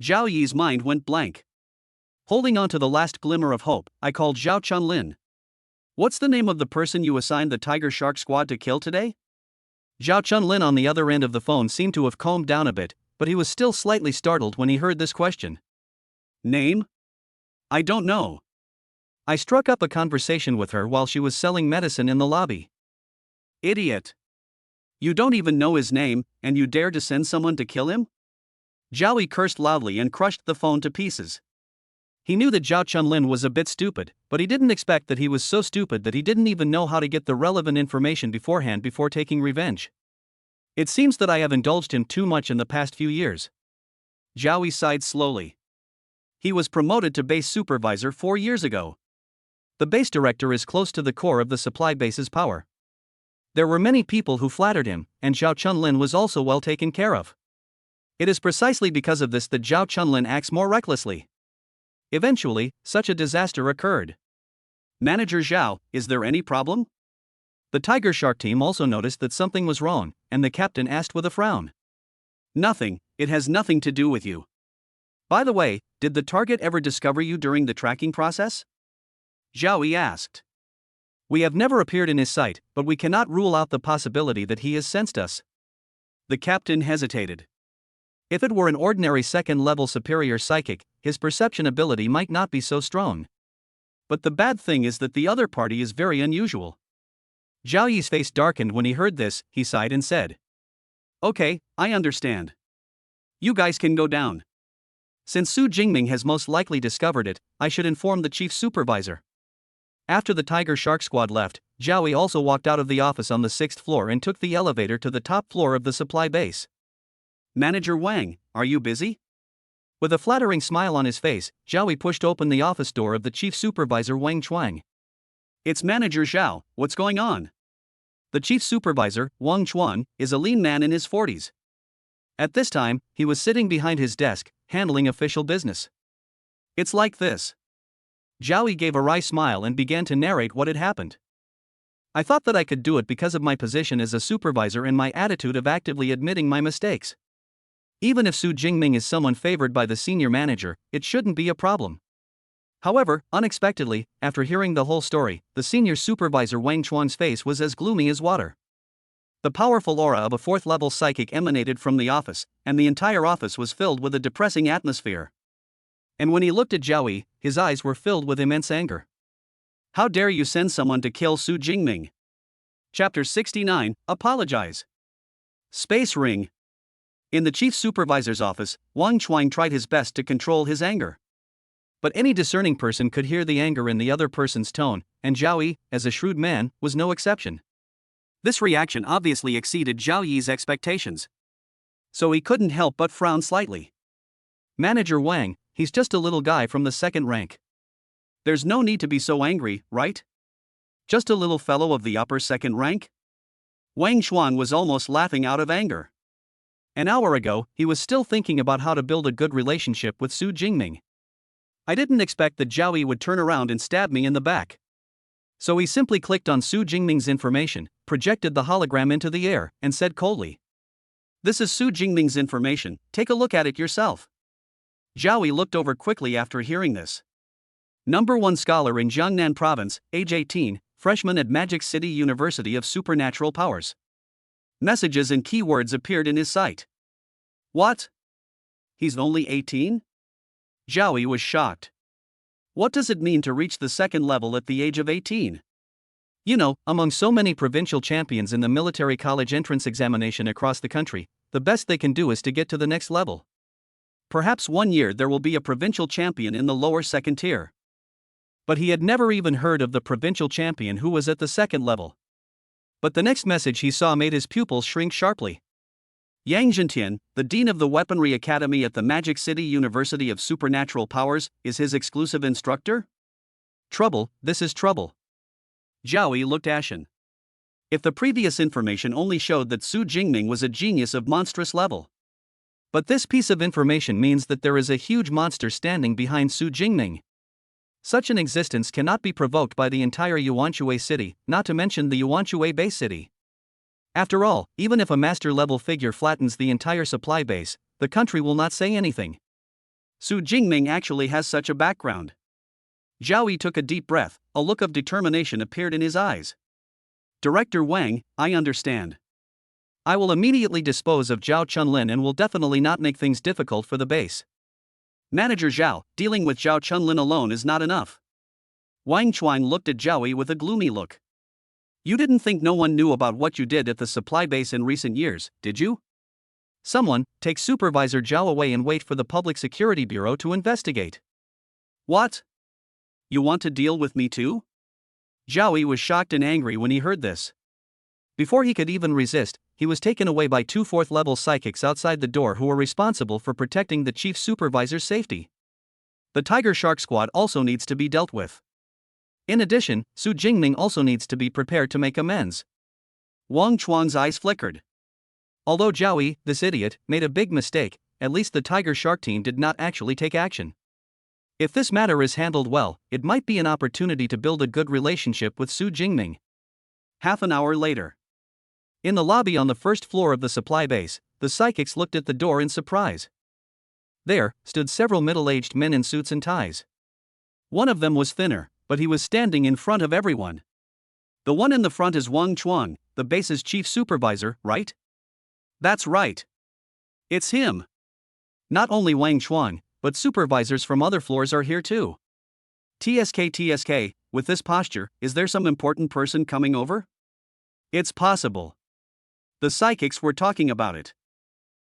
Zhao Yi's mind went blank. Holding on to the last glimmer of hope, I called Zhao Chunlin. What's the name of the person you assigned the Tiger Shark squad to kill today? Zhao Chunlin on the other end of the phone seemed to have calmed down a bit, but he was still slightly startled when he heard this question. Name? I don't know. I struck up a conversation with her while she was selling medicine in the lobby. Idiot. You don't even know his name, and you dare to send someone to kill him? Zhao Yi cursed loudly and crushed the phone to pieces. He knew that Zhao Chunlin was a bit stupid, but he didn't expect that he was so stupid that he didn't even know how to get the relevant information beforehand before taking revenge. It seems that I have indulged him too much in the past few years. Zhao Yi sighed slowly. He was promoted to base supervisor 4 years ago. The base director is close to the core of the supply base's power. There were many people who flattered him, and Zhao Chunlin was also well taken care of. It is precisely because of this that Zhao Chunlin acts more recklessly. Eventually, such a disaster occurred. Manager Zhao, is there any problem? The Tiger Shark team also noticed that something was wrong, and the captain asked with a frown. Nothing, it has nothing to do with you. By the way, did the target ever discover you during the tracking process? Zhao Yi asked. We have never appeared in his sight, but we cannot rule out the possibility that he has sensed us. The captain hesitated. If it were an ordinary second-level superior psychic, his perception ability might not be so strong. But the bad thing is that the other party is very unusual. Zhao Yi's face darkened when he heard this. He sighed and said, Okay, I understand. You guys can go down. Since Su Jingming has most likely discovered it, I should inform the chief supervisor. After the Tiger Shark squad left, Zhao Yi also walked out of the office on the 6th floor and took the elevator to the top floor of the supply base. Manager Wang, are you busy? With a flattering smile on his face, Zhao Yi pushed open the office door of the chief supervisor Wang Chuang. It's Manager Zhao, what's going on? The chief supervisor, Wang Chuan, is a lean man in his 40s. At this time, he was sitting behind his desk, handling official business. It's like this. Zhao Yi gave a wry smile and began to narrate what had happened. I thought that I could do it because of my position as a supervisor and my attitude of actively admitting my mistakes. Even if Su Jingming is someone favored by the senior manager, it shouldn't be a problem. However, unexpectedly, after hearing the whole story, the senior supervisor Wang Chuan's face was as gloomy as water. The powerful aura of a 4th-level psychic emanated from the office, and the entire office was filled with a depressing atmosphere. And when he looked at Zhao Yi, his eyes were filled with immense anger. How dare you send someone to kill Su Jingming? Chapter 69, Apologize. Space Ring. In the chief supervisor's office, Wang Chuang tried his best to control his anger. But any discerning person could hear the anger in the other person's tone, and Zhao Yi, as a shrewd man, was no exception. This reaction obviously exceeded Zhao Yi's expectations. So he couldn't help but frown slightly. Manager Wang, he's just a little guy from the second rank. There's no need to be so angry, right? Just a little fellow of the upper second rank? Wang Xuan was almost laughing out of anger. An hour ago, he was still thinking about how to build a good relationship with Su Jingming. I didn't expect that Zhao Yi would turn around and stab me in the back. So he simply clicked on Su Jingming's information, projected the hologram into the air, and said coldly, "This is Su Jingming's information, take a look at it yourself." Zhao Yi looked over quickly after hearing this. Number 1 scholar in Jiangnan Province, age 18, freshman at Magic City University of Supernatural Powers. Messages and keywords appeared in his sight. What? He's only 18? Zhao Yi was shocked. What does it mean to reach the second level at the age of 18? You know, among so many provincial champions in the military college entrance examination across the country, the best they can do is to get to the next level. Perhaps one year there will be a provincial champion in the lower second tier. But he had never even heard of the provincial champion who was at the second level. But the next message he saw made his pupils shrink sharply. Yang Zhentian, the dean of the Weaponry Academy at the Magic City University of Supernatural Powers, is his exclusive instructor? Trouble, this is trouble. Zhao Yi looked ashen. If the previous information only showed that Su Jingming was a genius of monstrous level. But this piece of information means that there is a huge monster standing behind Su Jingming. Such an existence cannot be provoked by the entire Yuanshui city, not to mention the Yuanshui base city. After all, even if a master-level figure flattens the entire supply base, the country will not say anything. Su Jingming actually has such a background. Zhao Yi took a deep breath, a look of determination appeared in his eyes. Director Wang, I understand. I will immediately dispose of Zhao Chunlin and will definitely not make things difficult for the base. Manager Zhao, dealing with Zhao Chunlin alone is not enough. Wang Chuang looked at Zhao Yi with a gloomy look. You didn't think no one knew about what you did at the supply base in recent years, did you? Someone, take Supervisor Zhao away and wait for the Public Security Bureau to investigate. What? You want to deal with me too? Zhao Yi was shocked and angry when he heard this. Before he could even resist, he was taken away by 2 4th-level psychics outside the door who were responsible for protecting the chief supervisor's safety. The Tiger Shark Squad also needs to be dealt with. In addition, Su Jingming also needs to be prepared to make amends. Wang Chuang's eyes flickered. Although Zhao Yi, this idiot, made a big mistake, at least the Tiger Shark team did not actually take action. If this matter is handled well, it might be an opportunity to build a good relationship with Su Jingming. Half an hour later. In the lobby on the first floor of the supply base, the psychics looked at the door in surprise. There stood several middle-aged men in suits and ties. One of them was thinner, but he was standing in front of everyone. The one in the front is Wang Chuang, the base's chief supervisor, right? That's right. It's him. Not only Wang Chuang, but supervisors from other floors are here too. TSK, with this posture, is there some important person coming over? It's possible. The psychics were talking about it.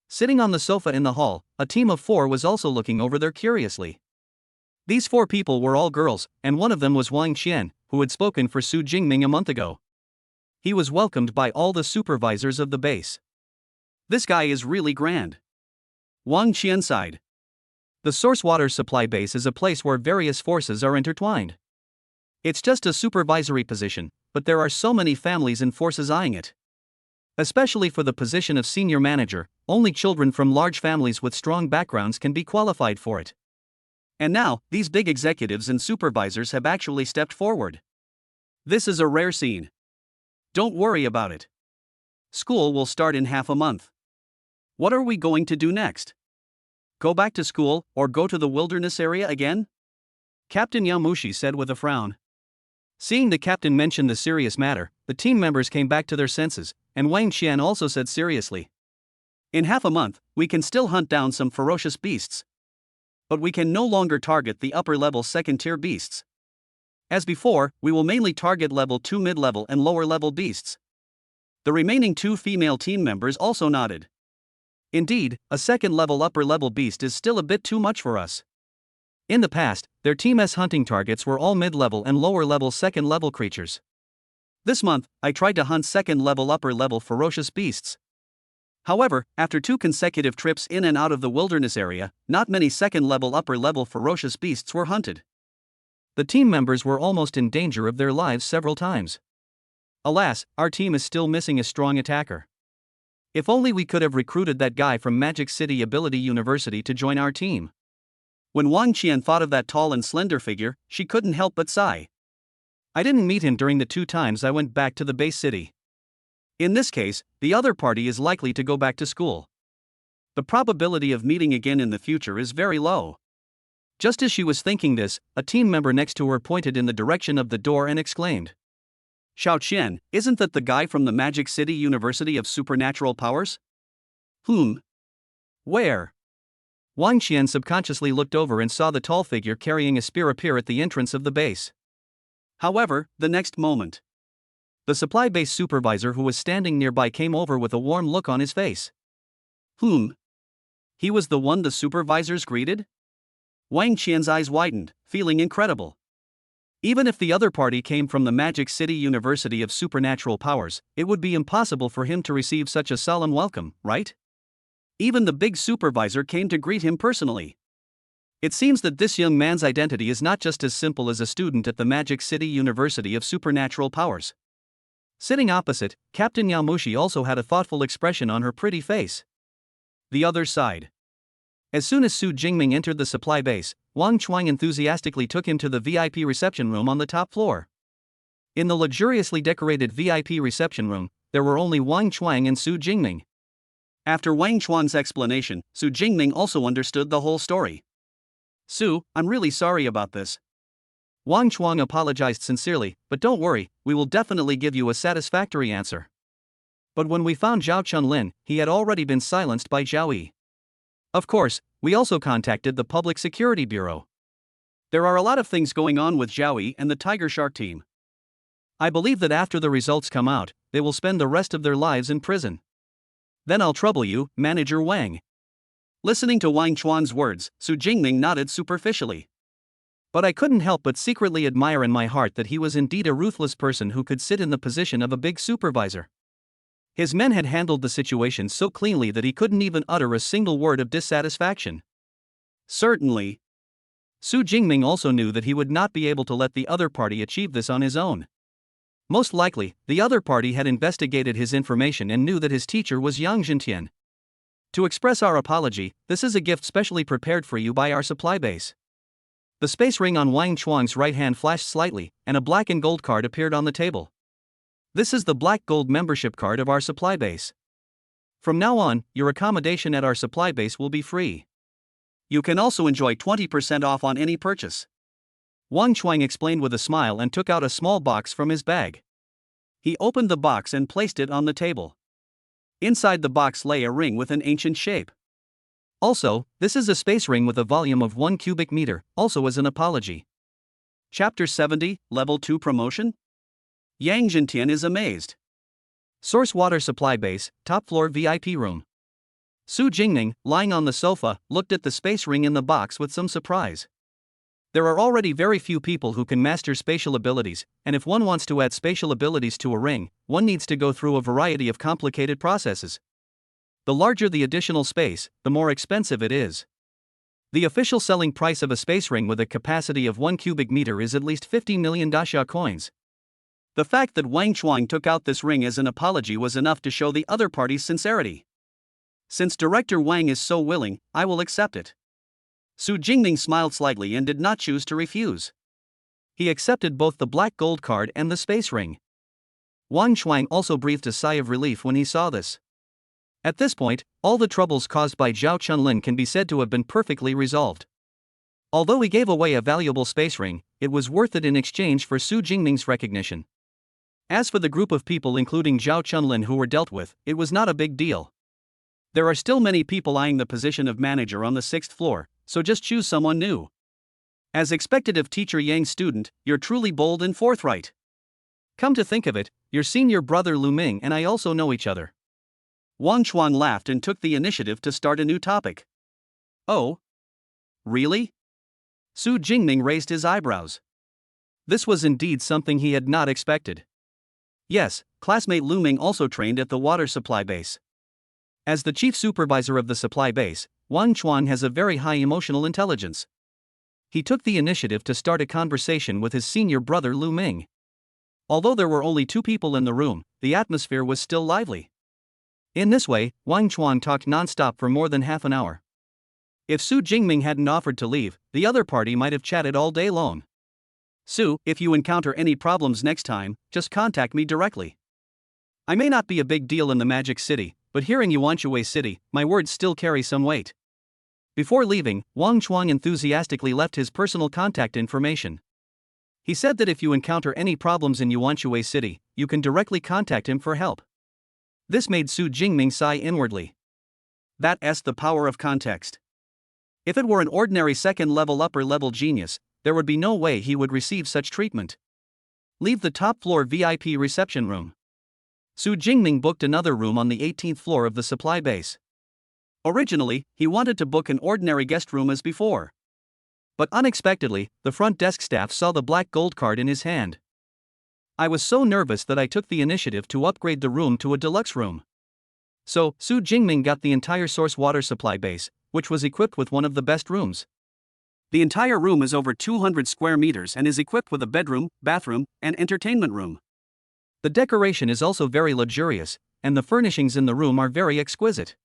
Sitting on the sofa in the hall, a team of 4 was also looking over there curiously. These 4 people were all girls, and one of them was Wang Qian, who had spoken for Su Jingming a month ago. He was welcomed by all the supervisors of the base. This guy is really grand. Wang Qian sighed. The source water supply base is a place where various forces are intertwined. It's just a supervisory position, but there are so many families and forces eyeing it. Especially for the position of senior manager, only children from large families with strong backgrounds can be qualified for it. And now, these big executives and supervisors have actually stepped forward. This is a rare scene. Don't worry about it. School will start in half a month. What are we going to do next? Go back to school, or go to the wilderness area again? Captain Yamushi said with a frown. Seeing the captain mention the serious matter, the team members came back to their senses, and Wang Qian also said seriously. In half a month, we can still hunt down some ferocious beasts. But we can no longer target the upper-level second-tier beasts. As before, we will mainly target level 2 mid-level and lower-level beasts. The remaining 2 female team members also nodded. Indeed, a second-level upper-level beast is still a bit too much for us. In the past, their team's hunting targets were all mid-level and lower-level second-level creatures. This month, I tried to hunt second-level upper-level ferocious beasts. However, after 2 consecutive trips in and out of the wilderness area, not many second-level upper-level ferocious beasts were hunted. The team members were almost in danger of their lives several times. Alas, our team is still missing a strong attacker. If only we could have recruited that guy from Magic City Ability University to join our team. When Wang Qian thought of that tall and slender figure, she couldn't help but sigh. I didn't meet him during the 2 times I went back to the base city. In this case, the other party is likely to go back to school. The probability of meeting again in the future is very low. Just as she was thinking this, a team member next to her pointed in the direction of the door and exclaimed, "Xiao Qian, isn't that the guy from the Magic City University of Supernatural Powers?" Where? Wang Qian subconsciously looked over and saw the tall figure carrying a spear appear at the entrance of the base. However, the next moment, the supply base supervisor who was standing nearby came over with a warm look on his face. He was the one the supervisors greeted? Wang Qian's eyes widened, feeling incredible. Even if the other party came from the Magic City University of Supernatural Powers, it would be impossible for him to receive such a solemn welcome, right? Even the big supervisor came to greet him personally. It seems that this young man's identity is not just as simple as a student at the Magic City University of Supernatural Powers. Sitting opposite, Captain Yamushi also had a thoughtful expression on her pretty face. The other side. As soon as Su Jingming entered the supply base, Wang Chuang enthusiastically took him to the VIP reception room on the top floor. In the luxuriously decorated VIP reception room, there were only Wang Chuang and Su Jingming. After Wang Chuang's explanation, Su Jingming also understood the whole story. "Su, I'm really sorry about this." Wang Chuang apologized sincerely, "But don't worry, we will definitely give you a satisfactory answer." But when we found Zhao Chunlin, he had already been silenced by Zhao Yi. Of course, we also contacted the Public Security Bureau. There are a lot of things going on with Zhao Yi and the Tiger Shark team. I believe that after the results come out, they will spend the rest of their lives in prison. Then I'll trouble you, Manager Wang. Listening to Wang Chuan's words, Su Jingming nodded superficially. But I couldn't help but secretly admire in my heart that he was indeed a ruthless person who could sit in the position of a big supervisor. His men had handled the situation so cleanly that he couldn't even utter a single word of dissatisfaction. Certainly. Su Jingming also knew that he would not be able to let the other party achieve this on his own. Most likely, the other party had investigated his information and knew that his teacher was Yang Jintian. To express our apology, this is a gift specially prepared for you by our supply base. The space ring on Wang Chuang's right hand flashed slightly, and a black and gold card appeared on the table. This is the black gold membership card of our supply base. From now on, your accommodation at our supply base will be free. You can also enjoy 20% off on any purchase. Wang Chuang explained with a smile and took out a small box from his bag. He opened the box and placed it on the table. Inside the box lay a ring with an ancient shape. Also, this is a space ring with a volume of 1 cubic meter, also as an apology. Chapter 70, Level 2 Promotion? Yang Jintian is amazed. Source water supply base, top floor VIP room. Su Jingming, lying on the sofa, looked at the space ring in the box with some surprise. There are already very few people who can master spatial abilities, and if one wants to add spatial abilities to a ring, one needs to go through a variety of complicated processes. The larger the additional space, the more expensive it is. The official selling price of a space ring with a capacity of 1 cubic meter is at least 50 million daxia coins. The fact that Wang Chuang took out this ring as an apology was enough to show the other party's sincerity. Since Director Wang is so willing, I will accept it. Su Jingming smiled slightly and did not choose to refuse. He accepted both the black gold card and the space ring. Wang Chuang also breathed a sigh of relief when he saw this. At this point, all the troubles caused by Zhao Chunlin can be said to have been perfectly resolved. Although he gave away a valuable space ring, it was worth it in exchange for Su Jingming's recognition. As for the group of people including Zhao Chunlin who were dealt with, it was not a big deal. There are still many people eyeing the position of manager on the 6th floor, so just choose someone new. As expected of teacher Yang's student, you're truly bold and forthright. Come to think of it, Your senior brother Lu Ming and I also know each other. Wang Chuan laughed and took the initiative to start a new topic. Oh? Really? Su Jingming raised his eyebrows. This was indeed something he had not expected. Yes, classmate Lu Ming also trained at the water supply base. As the chief supervisor of the supply base, Wang Chuan has a very high emotional intelligence. He took the initiative to start a conversation with his senior brother Lu Ming. Although there were only 2 people in the room, the atmosphere was still lively. In this way, Wang Chuan talked non-stop for more than half an hour. If Su Jingming hadn't offered to leave, the other party might have chatted all day long. Su, if you encounter any problems next time, just contact me directly. I may not be a big deal in the Magic City, but here in Yuanshui City, my words still carry some weight. Before leaving, Wang Chuan enthusiastically left his personal contact information. He said that if you encounter any problems in Yuanshui City, you can directly contact him for help. This made Su Jingming sigh inwardly. That's the power of context. If it were an ordinary second-level upper-level genius, there would be no way he would receive such treatment. Leave the top-floor VIP reception room. Su Jingming booked another room on the 18th floor of the supply base. Originally, he wanted to book an ordinary guest room as before. But unexpectedly, the front desk staff saw the black gold card in his hand. I was so nervous that I took the initiative to upgrade the room to a deluxe room. So, Su Jingming got the entire source water supply base, which was equipped with one of the best rooms. The entire room is over 200 square meters and is equipped with a bedroom, bathroom, and entertainment room. The decoration is also very luxurious, and the furnishings in the room are very exquisite.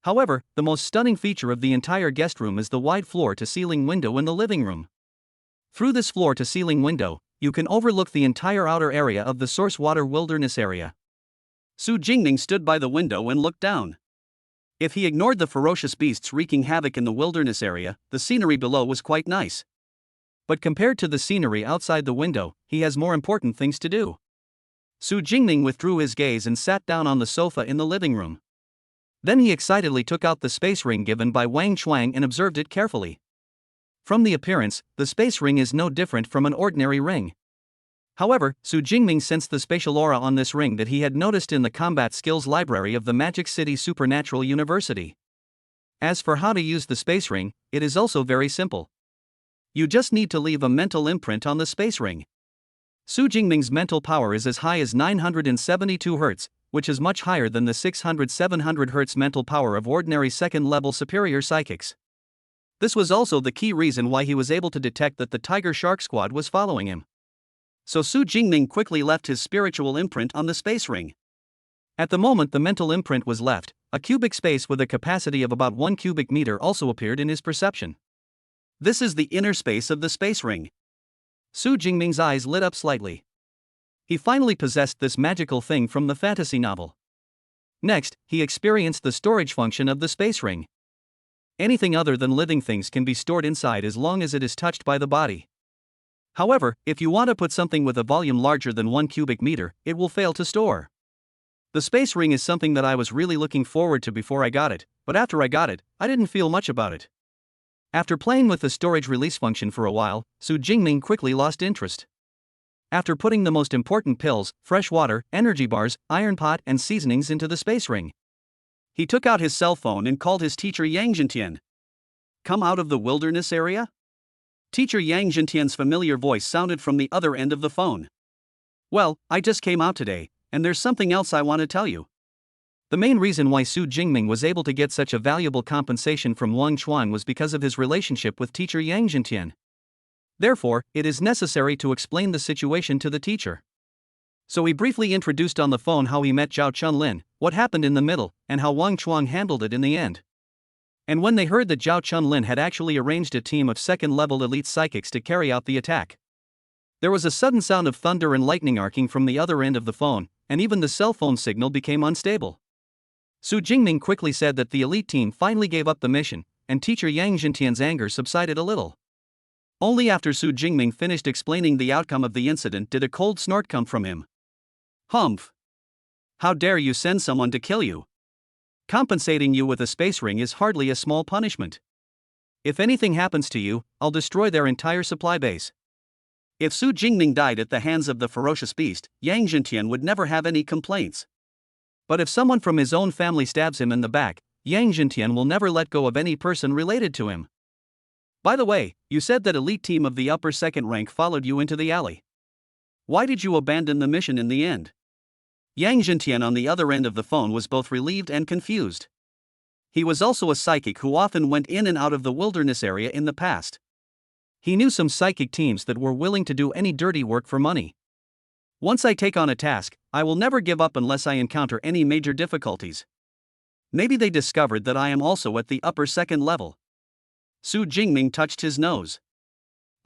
However, the most stunning feature of the entire guest room is the wide floor-to-ceiling window in the living room. Through this floor-to-ceiling window, you can overlook the entire outer area of the source water wilderness area. Su Jingming stood by the window and looked down. If he ignored the ferocious beasts wreaking havoc in the wilderness area, the scenery below was quite nice. But compared to the scenery outside the window, he has more important things to do. Su Jingming withdrew his gaze and sat down on the sofa in the living room. Then he excitedly took out the space ring given by Wang Chuan and observed it carefully. From the appearance, the space ring is no different from an ordinary ring. However, Su Jingming sensed the spatial aura on this ring that he had noticed in the combat skills library of the Magic City Supernatural University. As for how to use the space ring, it is also very simple. You just need to leave a mental imprint on the space ring. Su Jingming's mental power is as high as 972 Hz, which is much higher than the 600-700 Hz mental power of ordinary second-level superior psychics. This was also the key reason why he was able to detect that the Tiger Shark Squad was following him. So Su Jingming quickly left his spiritual imprint on the space ring. At the moment the mental imprint was left, a cubic space with a capacity of about 1 cubic meter also appeared in his perception. This is the inner space of the space ring. Su Jingming's eyes lit up slightly. He finally possessed this magical thing from the fantasy novel. Next, he experienced the storage function of the space ring. Anything other than living things can be stored inside as long as it is touched by the body. However, if you want to put something with a volume larger than 1 cubic meter, it will fail to store. The space ring is something that I was really looking forward to before I got it, but after I got it, I didn't feel much about it. After playing with the storage release function for a while, Su Jingming quickly lost interest. After putting the most important pills, fresh water, energy bars, iron pot, and seasonings into the space ring, he took out his cell phone and called his teacher Yang Zhentian. Come out of the wilderness area? Teacher Yang Zhentian's familiar voice sounded from the other end of the phone. Well, I just came out today, and there's something else I want to tell you. The main reason why Su Jingming was able to get such a valuable compensation from Wang Chuan was because of his relationship with teacher Yang Zhentian. Therefore, it is necessary to explain the situation to the teacher. So he briefly introduced on the phone how he met Zhao Chunlin, what happened in the middle, and how Wang Chuan handled it in the end. And when they heard that Zhao Chunlin had actually arranged a team of second-level elite psychics to carry out the attack, there was a sudden sound of thunder and lightning arcing from the other end of the phone, and even the cell phone signal became unstable. Su Jingming quickly said that the elite team finally gave up the mission, and teacher Yang Zhentian's anger subsided a little. Only after Su Jingming finished explaining the outcome of the incident did a cold snort come from him. Humph! How dare you send someone to kill you? Compensating you with a space ring is hardly a small punishment. If anything happens to you, I'll destroy their entire supply base. If Su Jingming died at the hands of the ferocious beast, Yang Zhentian would never have any complaints. But if someone from his own family stabs him in the back, Yang Zhentian will never let go of any person related to him. By the way, you said that elite team of the upper second rank followed you into the alley. Why did you abandon the mission in the end? Yang Zhentian on the other end of the phone was both relieved and confused. He was also a psychic who often went in and out of the wilderness area in the past. He knew some psychic teams that were willing to do any dirty work for money. Once I take on a task, I will never give up unless I encounter any major difficulties. Maybe they discovered that I am also at the upper second level. Su Jingming touched his nose.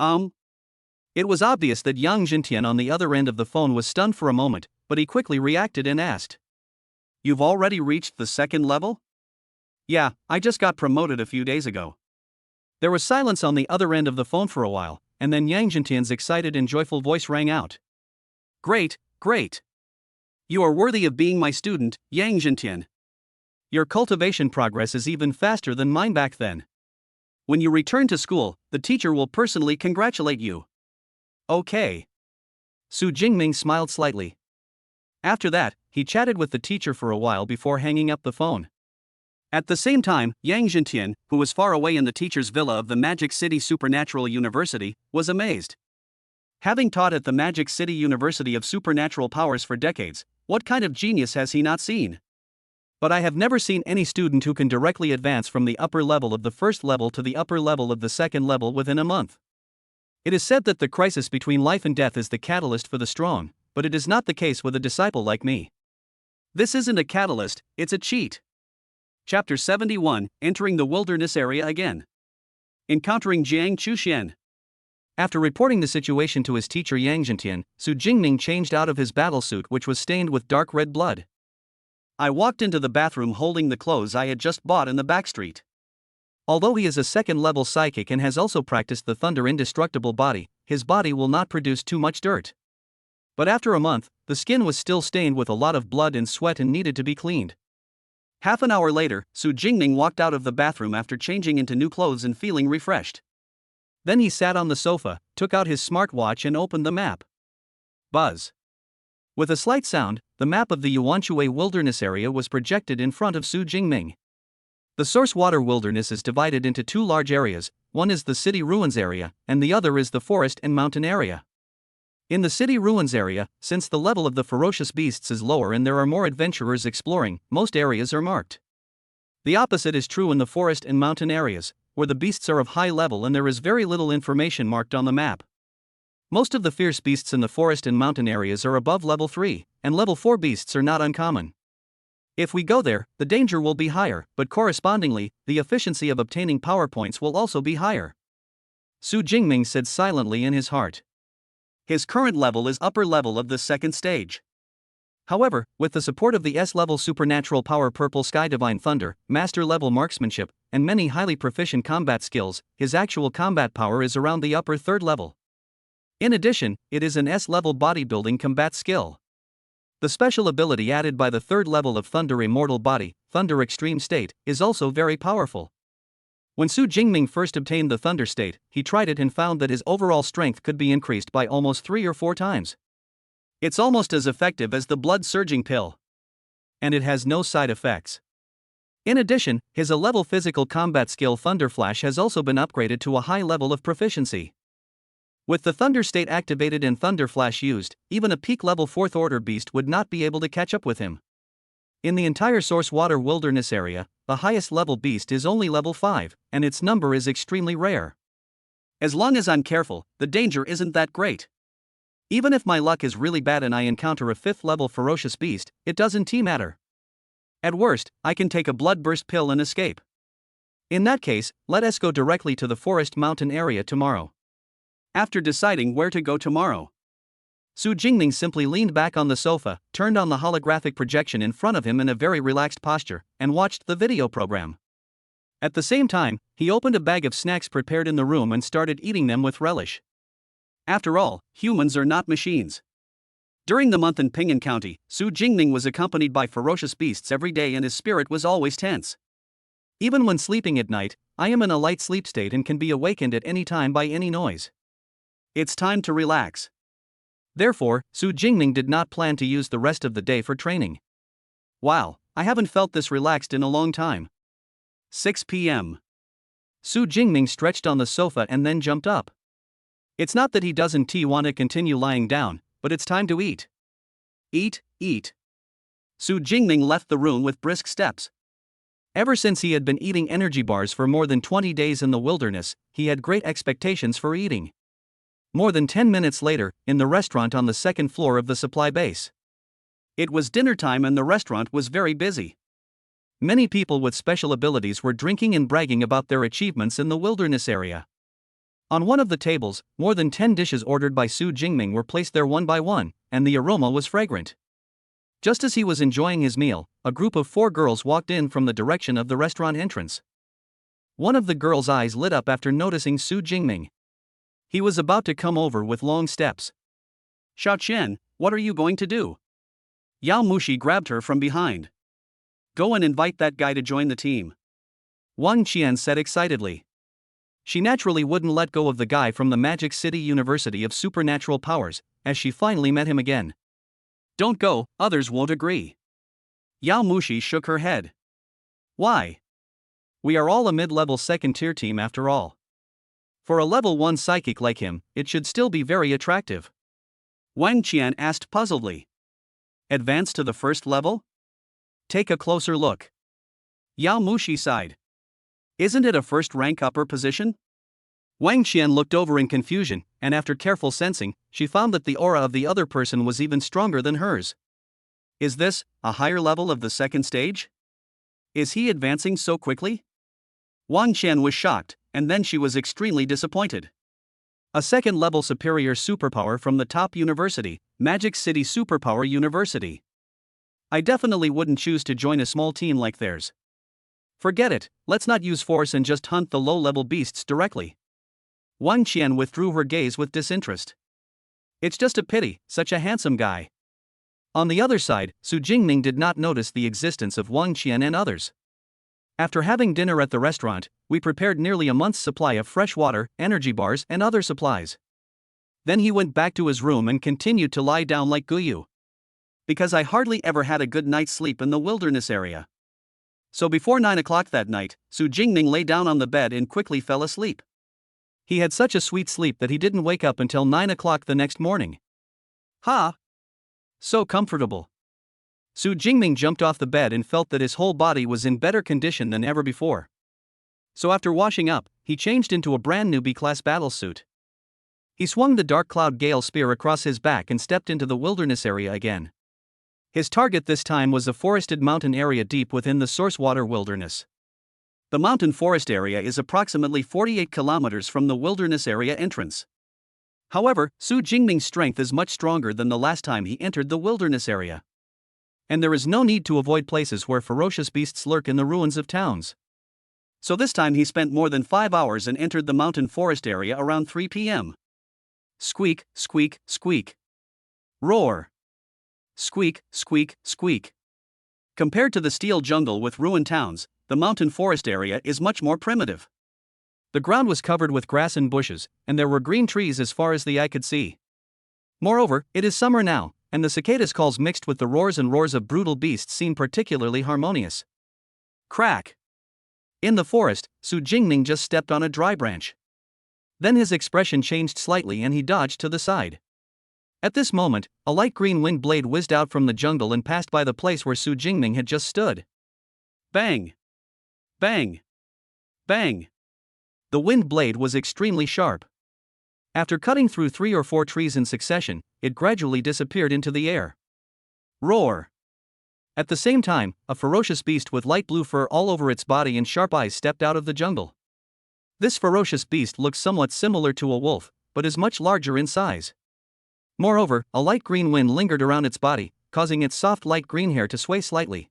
It was obvious that Yang Zhentian on the other end of the phone was stunned for a moment, but he quickly reacted and asked. You've already reached the second level? Yeah, I just got promoted a few days ago. There was silence on the other end of the phone for a while, and then Yang Zhentian's excited and joyful voice rang out. Great, great. You are worthy of being my student, Yang Zhentian. Your cultivation progress is even faster than mine back then. When you return to school, the teacher will personally congratulate you. Okay. Su Jingming smiled slightly. After that, he chatted with the teacher for a while before hanging up the phone. At the same time, Yang Zhentian, who was far away in the teacher's villa of the Magic City Supernatural University, was amazed. Having taught at the Magic City University of Supernatural Powers for decades, what kind of genius has he not seen? But I have never seen any student who can directly advance from the upper level of the first level to the upper level of the second level within a month. It is said that the crisis between life and death is the catalyst for the strong, but it is not the case with a disciple like me. This isn't a catalyst, it's a cheat. Chapter 71, Entering the Wilderness Area Again. Encountering Jiang Chuxian. After reporting the situation to his teacher Yang Zhentian, Su Jingming changed out of his battle suit, which was stained with dark red blood. I walked into the bathroom holding the clothes I had just bought in the back street. Although he is a second-level psychic and has also practiced the Thunder Indestructible body, his body will not produce too much dirt. But after a month, the skin was still stained with a lot of blood and sweat and needed to be cleaned. Half an hour later, Su Jingming walked out of the bathroom after changing into new clothes and feeling refreshed. Then he sat on the sofa, took out his smartwatch and opened the map. Buzz. With a slight sound, the map of the Yuanshui wilderness area was projected in front of Su Jingming. The source water wilderness is divided into two large areas, one is the city ruins area, and the other is the forest and mountain area. In the city ruins area, since the level of the ferocious beasts is lower and there are more adventurers exploring, most areas are marked. The opposite is true in the forest and mountain areas, where the beasts are of high level and there is very little information marked on the map. Most of the fierce beasts in the forest and mountain areas are above level 3, and level 4 beasts are not uncommon. If we go there, the danger will be higher, but correspondingly, the efficiency of obtaining power points will also be higher. Su Jingming said silently in his heart. His current level is upper level of the second stage. However, with the support of the S-level supernatural power Purple Sky Divine Thunder, master-level marksmanship, and many highly proficient combat skills, his actual combat power is around the upper third level. In addition, it is an S-level bodybuilding combat skill. The special ability added by the third level of Thunder Immortal Body, Thunder Extreme State, is also very powerful. When Su Jingming first obtained the Thunder State, he tried it and found that his overall strength could be increased by almost 3 or 4 times. It's almost as effective as the blood-surging pill. And it has no side effects. In addition, his A-level physical combat skill Thunder Flash has also been upgraded to a high level of proficiency. With the Thunder State activated and Thunder Flash used, even a peak-level 4th Order beast would not be able to catch up with him. In the entire source water wilderness area, the highest level beast is only level 5, and its number is extremely rare. As long as I'm careful, the danger isn't that great. Even if my luck is really bad and I encounter a 5th level ferocious beast, it doesn't matter. At worst, I can take a bloodburst pill and escape. In that case, let us go directly to the forest mountain area tomorrow. After deciding where to go tomorrow, Su Jingming simply leaned back on the sofa, turned on the holographic projection in front of him in a very relaxed posture, and watched the video program. At the same time, he opened a bag of snacks prepared in the room and started eating them with relish. After all, humans are not machines. During the month in Ping'an County, Su Jingming was accompanied by ferocious beasts every day and his spirit was always tense. Even when sleeping at night, I am in a light sleep state and can be awakened at any time by any noise. It's time to relax. Therefore, Su Jingming did not plan to use the rest of the day for training. Wow, I haven't felt this relaxed in a long time. 6 p.m. Su Jingming stretched on the sofa and then jumped up. It's not that he doesn't want to continue lying down, but it's time to eat. Eat. Su Jingming left the room with brisk steps. Ever since he had been eating energy bars for more than 20 days in the wilderness, he had great expectations for eating. More than 10 minutes later, in the restaurant on the second floor of the supply base. It was dinner time and the restaurant was very busy. Many people with special abilities were drinking and bragging about their achievements in the wilderness area. On one of the tables, more than 10 dishes ordered by Su Jingming were placed there one by one, and the aroma was fragrant. Just as he was enjoying his meal, a group of 4 girls walked in from the direction of the restaurant entrance. One of the girls' eyes lit up after noticing Su Jingming. He was about to come over with long steps. "Xiao Qian, what are you going to do?" Yao Mushi grabbed her from behind. "Go and invite that guy to join the team," Wang Qian said excitedly. She naturally wouldn't let go of the guy from the Magic City University of Supernatural Powers, as she finally met him again. "Don't go, others won't agree." Yao Mushi shook her head. "Why? We are all a mid-level second-tier team after all. For a level 1 psychic like him, it should still be very attractive." Wang Qian asked puzzledly. "Advance to the first level? Take a closer look." Yao Mushi sighed. "Isn't it a first-rank upper position?" Wang Qian looked over in confusion, and after careful sensing, she found that the aura of the other person was even stronger than hers. Is this a higher level of the second stage? Is he advancing so quickly? Wang Qian was shocked, and then she was extremely disappointed. A second-level superior superpower from the top university, Magic City Superpower University. I definitely wouldn't choose to join a small team like theirs. Forget it, let's not use force and just hunt the low-level beasts directly. Wang Qian withdrew her gaze with disinterest. It's just a pity, such a handsome guy. On the other side, Su Jingming did not notice the existence of Wang Qian and others. After having dinner at the restaurant, we prepared nearly a month's supply of fresh water, energy bars, and other supplies. Then he went back to his room and continued to lie down like Guyu. Because I hardly ever had a good night's sleep in the wilderness area. So before 9 o'clock that night, Su Jingming lay down on the bed and quickly fell asleep. He had such a sweet sleep that he didn't wake up until 9 o'clock the next morning. Ha! So comfortable. Su Jingming jumped off the bed and felt that his whole body was in better condition than ever before. So after washing up, he changed into a brand new B-class battlesuit. He swung the Dark Cloud Gale Spear across his back and stepped into the wilderness area again. His target this time was a forested mountain area deep within the source water wilderness. The mountain forest area is approximately 48 kilometers from the wilderness area entrance. However, Su Jingming's strength is much stronger than the last time he entered the wilderness area. And there is no need to avoid places where ferocious beasts lurk in the ruins of towns. So this time he spent more than 5 hours and entered the mountain forest area around 3 p.m. Squeak, squeak, squeak. Roar. Squeak, squeak, squeak. Compared to the steel jungle with ruined towns, the mountain forest area is much more primitive. The ground was covered with grass and bushes, and there were green trees as far as the eye could see. Moreover, it is summer now, and the cicadas' calls mixed with the roars and roars of brutal beasts seem particularly harmonious. Crack! In the forest, Su Jingming just stepped on a dry branch. Then his expression changed slightly and he dodged to the side. At this moment, a light green wind blade whizzed out from the jungle and passed by the place where Su Jingming had just stood. Bang! Bang! Bang! The wind blade was extremely sharp. After cutting through 3 or 4 trees in succession, it gradually disappeared into the air. Roar! At the same time, a ferocious beast with light blue fur all over its body and sharp eyes stepped out of the jungle. This ferocious beast looks somewhat similar to a wolf, but is much larger in size. Moreover, a light green wind lingered around its body, causing its soft light green hair to sway slightly.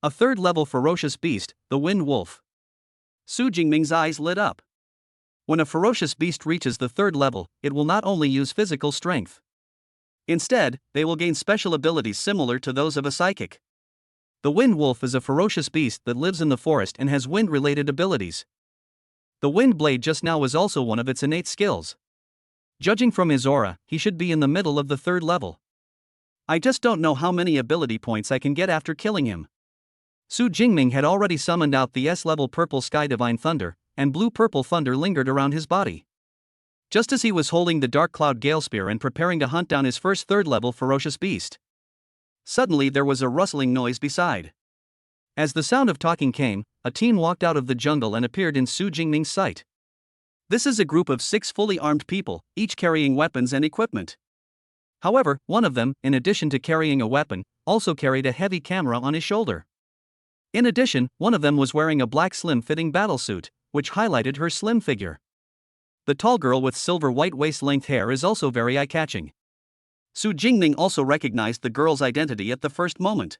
A third-level ferocious beast, the Wind Wolf. Su Jingming's eyes lit up. When a ferocious beast reaches the 3rd level, it will not only use physical strength. Instead, they will gain special abilities similar to those of a psychic. The Wind Wolf is a ferocious beast that lives in the forest and has wind-related abilities. The Wind Blade just now was also one of its innate skills. Judging from his aura, he should be in the middle of the third level. I just don't know how many ability points I can get after killing him. Su Jingming had already summoned out the S-level purple sky divine thunder, and blue-purple thunder lingered around his body. Just as he was holding the dark cloud gale spear and preparing to hunt down his first third-level ferocious beast, suddenly there was a rustling noise beside. As the sound of talking came, a team walked out of the jungle and appeared in Su Jingming's sight. This is a group of 6 fully armed people, each carrying weapons and equipment. However, one of them, in addition to carrying a weapon, also carried a heavy camera on his shoulder. In addition, one of them was wearing a black slim-fitting battlesuit, which highlighted her slim figure. The tall girl with silver-white waist-length hair is also very eye-catching. Su Jingming also recognized the girl's identity at the first moment.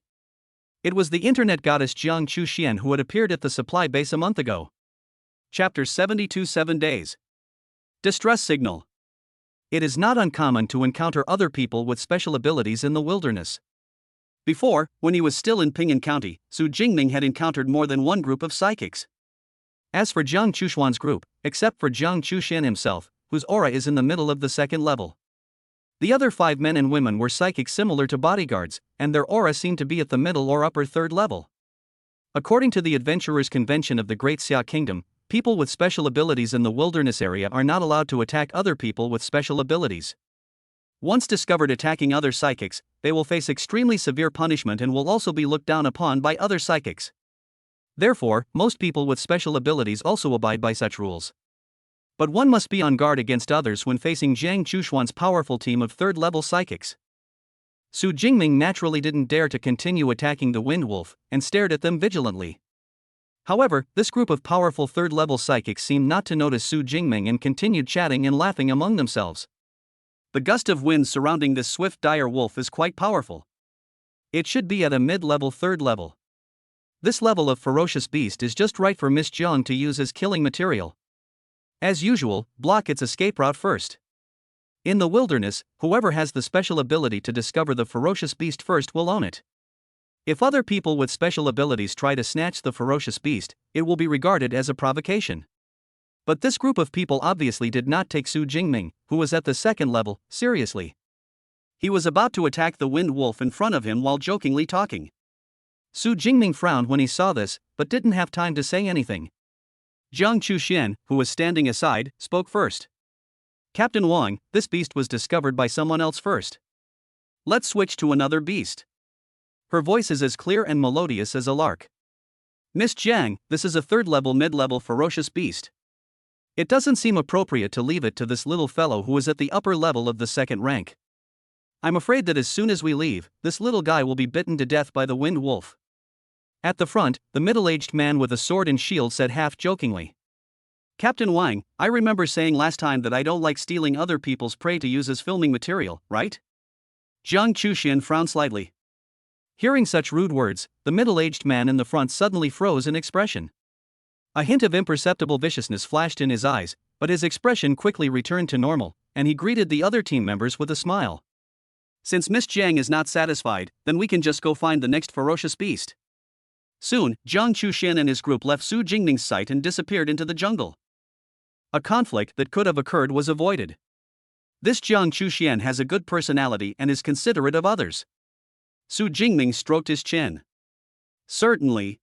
It was the internet goddess Jiang Chuxian who had appeared at the supply base a month ago. Chapter 72 7 Days. Distress Signal. It is not uncommon to encounter other people with special abilities in the wilderness. Before, when he was still in Ping'an County, Su Jingming had encountered more than one group of psychics. As for Jiang Chuxuan's group, except for Jiang Chuxian himself, whose aura is in the middle of the second level, the other 5 men and women were psychics similar to bodyguards, and their aura seemed to be at the middle or upper third level. According to the Adventurers' Convention of the Great Xia Kingdom, people with special abilities in the wilderness area are not allowed to attack other people with special abilities. Once discovered attacking other psychics, they will face extremely severe punishment and will also be looked down upon by other psychics. Therefore, most people with special abilities also abide by such rules. But one must be on guard against others when facing Jiang Chuxuan's powerful team of third-level psychics. Su Jingming naturally didn't dare to continue attacking the Wind Wolf, and stared at them vigilantly. However, this group of powerful third-level psychics seemed not to notice Su Jingming and continued chatting and laughing among themselves. The gust of wind surrounding this swift dire wolf is quite powerful. It should be at a mid-level third level. This level of ferocious beast is just right for Miss Jiang to use as killing material. As usual, block its escape route first. In the wilderness, whoever has the special ability to discover the ferocious beast first will own it. If other people with special abilities try to snatch the ferocious beast, it will be regarded as a provocation. But this group of people obviously did not take Su Jingming, who was at the second level, seriously. He was about to attack the Wind Wolf in front of him while jokingly talking. Su Jingming frowned when he saw this, but didn't have time to say anything. Jiang Chuxian, who was standing aside, spoke first. Captain Wang, this beast was discovered by someone else first. Let's switch to another beast. Her voice is as clear and melodious as a lark. Miss Jiang, this is a third-level mid-level ferocious beast. It doesn't seem appropriate to leave it to this little fellow who is at the upper level of the second rank. I'm afraid that as soon as we leave, this little guy will be bitten to death by the Wind Wolf. At the front, the middle-aged man with a sword and shield said half-jokingly. Captain Wang, I remember saying last time that I don't like stealing other people's prey to use as filming material, right? Jiang Chuxian frowned slightly. Hearing such rude words, the middle-aged man in the front suddenly froze in expression. A hint of imperceptible viciousness flashed in his eyes, but his expression quickly returned to normal, and he greeted the other team members with a smile. Since Miss Jiang is not satisfied, then we can just go find the next ferocious beast. Soon, Jiang Chuxian and his group left Su Jingming's sight and disappeared into the jungle. A conflict that could have occurred was avoided. This Jiang Chuxian has a good personality and is considerate of others. Su Jingming stroked his chin. Certainly.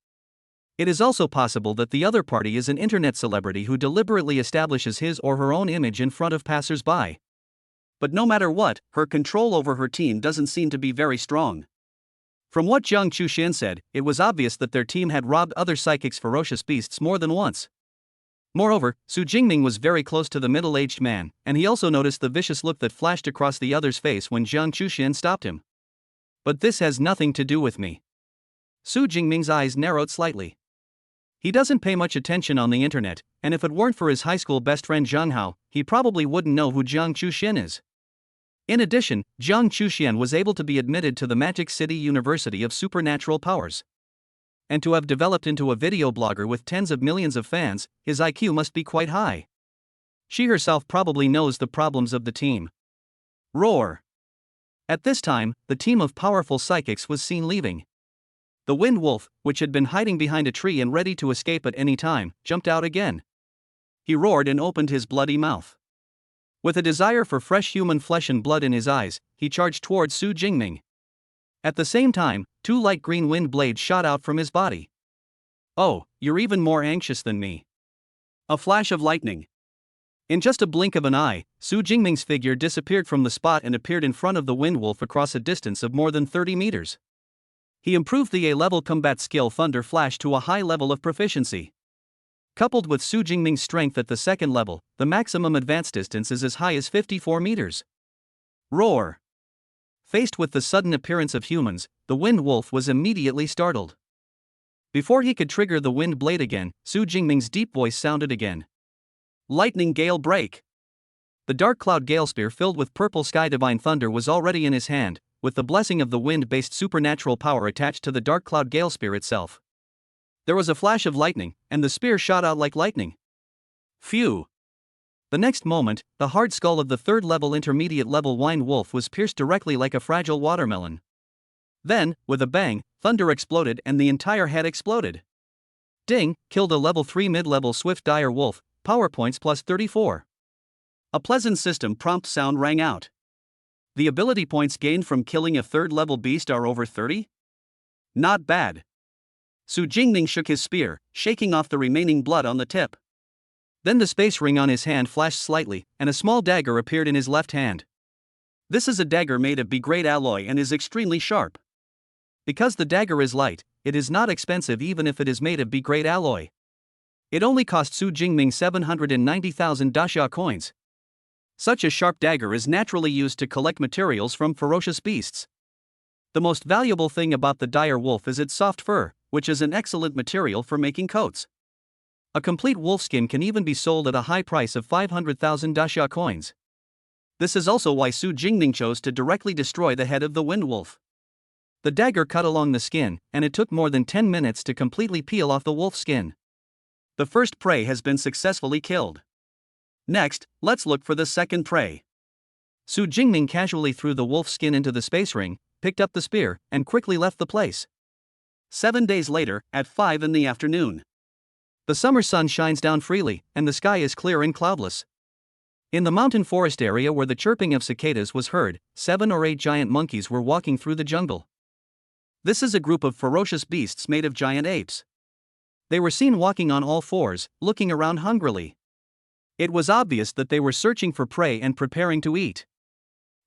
It is also possible that the other party is an internet celebrity who deliberately establishes his or her own image in front of passers-by. But no matter what, her control over her team doesn't seem to be very strong. From what Jiang Chuxian said, it was obvious that their team had robbed other psychics' ferocious beasts more than once. Moreover, Su Jingming was very close to the middle-aged man, and he also noticed the vicious look that flashed across the other's face when Jiang Chuxian stopped him. But this has nothing to do with me. Su Jingming's eyes narrowed slightly. He doesn't pay much attention on the internet, and if it weren't for his high school best friend Zhang Hao, he probably wouldn't know who Jiang Chuxian is. In addition, Jiang Chuxian was able to be admitted to the Magic City University of Supernatural Powers. And to have developed into a video blogger with tens of millions of fans, his IQ must be quite high. She herself probably knows the problems of the team. Roar! At this time, the team of powerful psychics was seen leaving. The Wind Wolf, which had been hiding behind a tree and ready to escape at any time, jumped out again. He roared and opened his bloody mouth. With a desire for fresh human flesh and blood in his eyes, he charged towards Su Jingming. At the same time, 2 light green wind blades shot out from his body. "Oh, you're even more anxious than me." A flash of lightning. In just a blink of an eye, Su Jingming's figure disappeared from the spot and appeared in front of the Wind Wolf across a distance of more than 30 meters. He improved the A-level combat skill Thunder Flash to a high level of proficiency. Coupled with Su Jingming's strength at the second level, the maximum advance distance is as high as 54 meters. Roar! Faced with the sudden appearance of humans, the Wind Wolf was immediately startled. Before he could trigger the wind blade again, Su Jingming's deep voice sounded again. Lightning Gale Break! The dark cloud gale spear filled with purple sky divine thunder was already in his hand, with the blessing of the wind-based supernatural power attached to the dark cloud gale spear itself. There was a flash of lightning, and the spear shot out like lightning. Phew! The next moment, the hard skull of the third-level intermediate-level Wind Wolf was pierced directly like a fragile watermelon. Then, with a bang, thunder exploded and the entire head exploded. Ding! Killed a level 3 mid-level Swift Dire Wolf, power points plus 34. A pleasant system prompt sound rang out. The ability points gained from killing a third-level beast are over 30? Not bad. Su Jingming shook his spear, shaking off the remaining blood on the tip. Then the space ring on his hand flashed slightly, and a small dagger appeared in his left hand. This is a dagger made of B-grade alloy and is extremely sharp. Because the dagger is light, it is not expensive even if it is made of B-grade alloy. It only cost Su Jingming 790,000 dasha coins. Such a sharp dagger is naturally used to collect materials from ferocious beasts. The most valuable thing about the dire wolf is its soft fur, which is an excellent material for making coats. A complete wolf skin can even be sold at a high price of 500,000 dasha coins. This is also why Su Jingming chose to directly destroy the head of the wind wolf. The dagger cut along the skin, and it took more than 10 minutes to completely peel off the wolf's skin. The first prey has been successfully killed. Next, let's look for the second prey. Su Jingming casually threw the wolf's skin into the space ring, picked up the spear, and quickly left the place. 7 days later, at 5 in the afternoon. The summer sun shines down freely, and the sky is clear and cloudless. In the mountain forest area where the chirping of cicadas was heard, 7 or 8 giant monkeys were walking through the jungle. This is a group of ferocious beasts made of giant apes. They were seen walking on all fours, looking around hungrily. It was obvious that they were searching for prey and preparing to eat.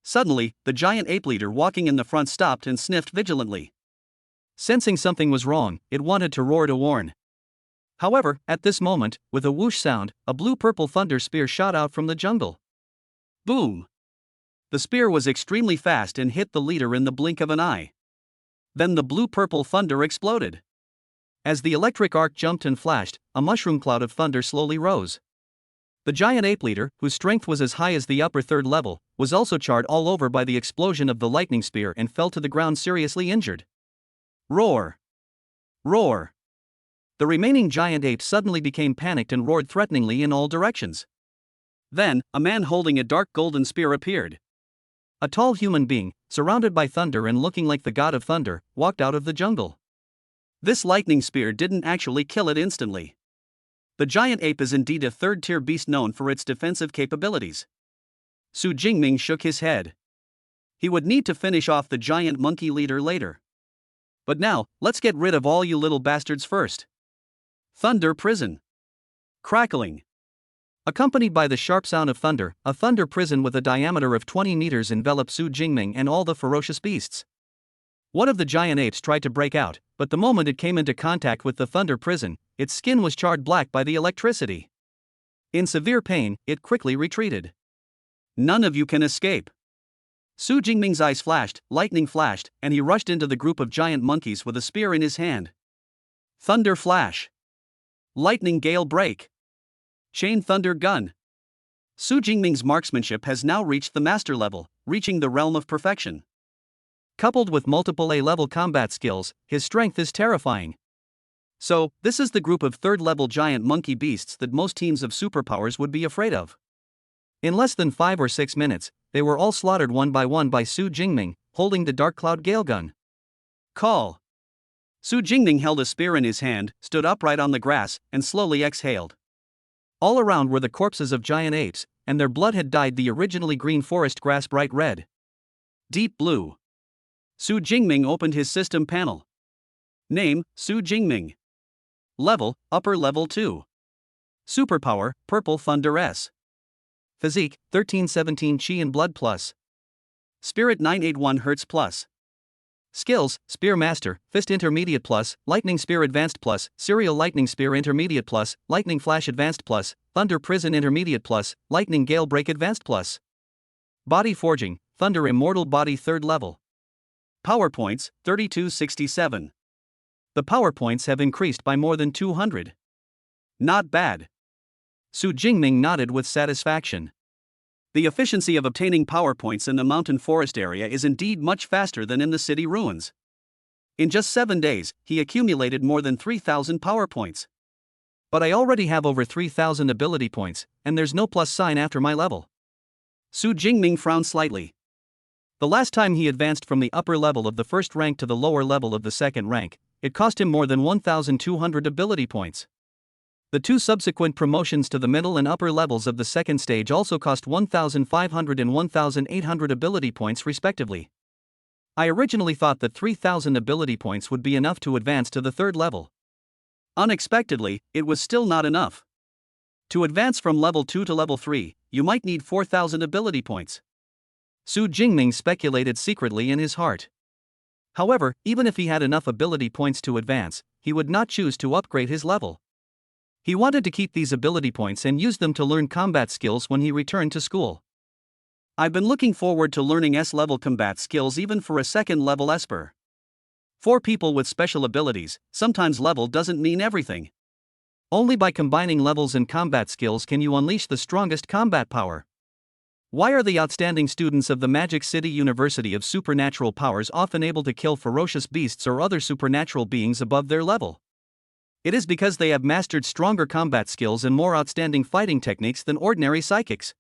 Suddenly, the giant ape leader walking in the front stopped and sniffed vigilantly. Sensing something was wrong, it wanted to roar to warn. However, at this moment, with a whoosh sound, a blue-purple thunder spear shot out from the jungle. Boom! The spear was extremely fast and hit the leader in the blink of an eye. Then the blue-purple thunder exploded. As the electric arc jumped and flashed, a mushroom cloud of thunder slowly rose. The giant ape leader, whose strength was as high as the upper third level, was also charred all over by the explosion of the lightning spear and fell to the ground seriously injured. Roar! Roar! The remaining giant apes suddenly became panicked and roared threateningly in all directions. Then, a man holding a dark golden spear appeared. A tall human being, surrounded by thunder and looking like the god of thunder, walked out of the jungle. This lightning spear didn't actually kill it instantly. The giant ape is indeed a third-tier beast known for its defensive capabilities. Su Jingming shook his head. He would need to finish off the giant monkey leader later. But now, let's get rid of all you little bastards first. Thunder prison. Crackling. Accompanied by the sharp sound of thunder, a thunder prison with a diameter of 20 meters enveloped Su Jingming and all the ferocious beasts. One of the giant apes tried to break out, but the moment it came into contact with the thunder prison, its skin was charred black by the electricity. In severe pain, it quickly retreated. None of you can escape. Su Jingming's eyes flashed, lightning flashed, and he rushed into the group of giant monkeys with a spear in his hand. Thunder flash. Lightning gale break. Chain thunder gun. Su Jingming's marksmanship has now reached the master level, reaching the realm of perfection. Coupled with multiple A-level combat skills, his strength is terrifying. So, this is the group of third-level giant monkey beasts that most teams of superpowers would be afraid of. In less than 5 or 6 minutes, they were all slaughtered one by Su Jingming, holding the Dark Cloud Gale gun. Call. Su Jingming held a spear in his hand, stood upright on the grass, and slowly exhaled. All around were the corpses of giant apes, and their blood had dyed the originally green forest grass bright red. Deep blue. Su Jingming opened his system panel. Name, Su Jingming. Level, upper level 2. Superpower, Purple Thunder S. Physique, 1317 Chi and Blood Plus. Spirit 981 Hz Plus. Skills, Spear Master, Fist Intermediate Plus, Lightning Spear Advanced Plus, Serial Lightning Spear Intermediate Plus, Lightning Flash Advanced Plus, Thunder Prison Intermediate Plus, Lightning Gale Break Advanced Plus. Body Forging, Thunder Immortal Body 3rd level. PowerPoints, 3267. The PowerPoints have increased by more than 200. Not bad. Su Jingming nodded with satisfaction. The efficiency of obtaining PowerPoints in the mountain forest area is indeed much faster than in the city ruins. In just 7 days, he accumulated more than 3,000 PowerPoints. But I already have over 3,000 ability points, and there's no plus sign after my level. Su Jingming frowned slightly. The last time he advanced from the upper level of the first rank to the lower level of the second rank, it cost him more than 1,200 ability points. The 2 subsequent promotions to the middle and upper levels of the second stage also cost 1,500 and 1,800 ability points respectively. I originally thought that 3,000 ability points would be enough to advance to the 3rd level. Unexpectedly, it was still not enough. To advance from level 2 to level 3, you might need 4,000 ability points. Su Jingming speculated secretly in his heart. However, even if he had enough ability points to advance, he would not choose to upgrade his level. He wanted to keep these ability points and use them to learn combat skills when he returned to school. I've been looking forward to learning S-level combat skills even for a 2nd level Esper. For people with special abilities, sometimes level doesn't mean everything. Only by combining levels and combat skills can you unleash the strongest combat power. Why are the outstanding students of the Magic City University of Supernatural Powers often able to kill ferocious beasts or other supernatural beings above their level? It is because they have mastered stronger combat skills and more outstanding fighting techniques than ordinary psychics.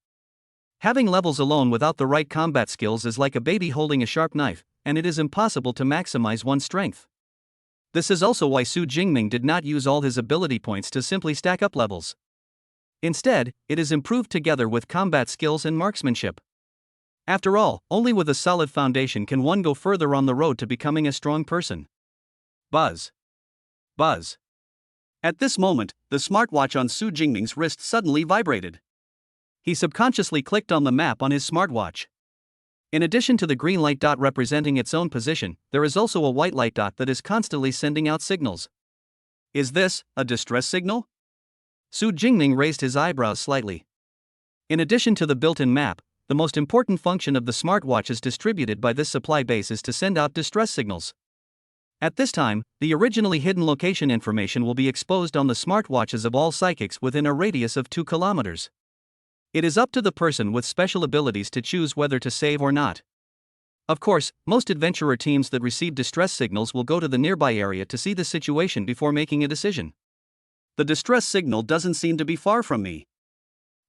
Having levels alone without the right combat skills is like a baby holding a sharp knife, and it is impossible to maximize one's strength. This is also why Su Jingming did not use all his ability points to simply stack up levels. Instead, it is improved together with combat skills and marksmanship. After all, only with a solid foundation can one go further on the road to becoming a strong person. Buzz. Buzz. At this moment, the smartwatch on Su Jingming's wrist suddenly vibrated. He subconsciously clicked on the map on his smartwatch. In addition to the green light dot representing its own position, there is also a white light dot that is constantly sending out signals. Is this a distress signal? Su Jingming raised his eyebrows slightly. In addition to the built-in map, the most important function of the smartwatches distributed by this supply base is to send out distress signals. At this time, the originally hidden location information will be exposed on the smartwatches of all psychics within a radius of 2 kilometers. It is up to the person with special abilities to choose whether to save or not. Of course, most adventurer teams that receive distress signals will go to the nearby area to see the situation before making a decision. The distress signal doesn't seem to be far from me.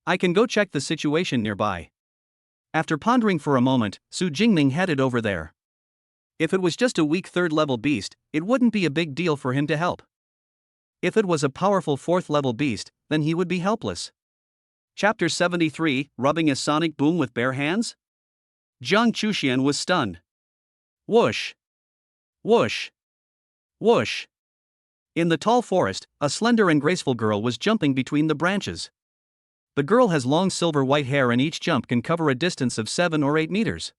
I can go check the situation nearby. After pondering for a moment, Su Jingming headed over there. If it was just a weak 3rd level beast, it wouldn't be a big deal for him to help. If it was a powerful 4th level beast, then he would be helpless. Chapter 73, Rubbing a Sonic Boom with Bare Hands? Jiang Chuxian was stunned. Whoosh! Whoosh! Whoosh! In the tall forest, a slender and graceful girl was jumping between the branches. The girl has long silver white hair and each jump can cover a distance of 7 or 8 meters.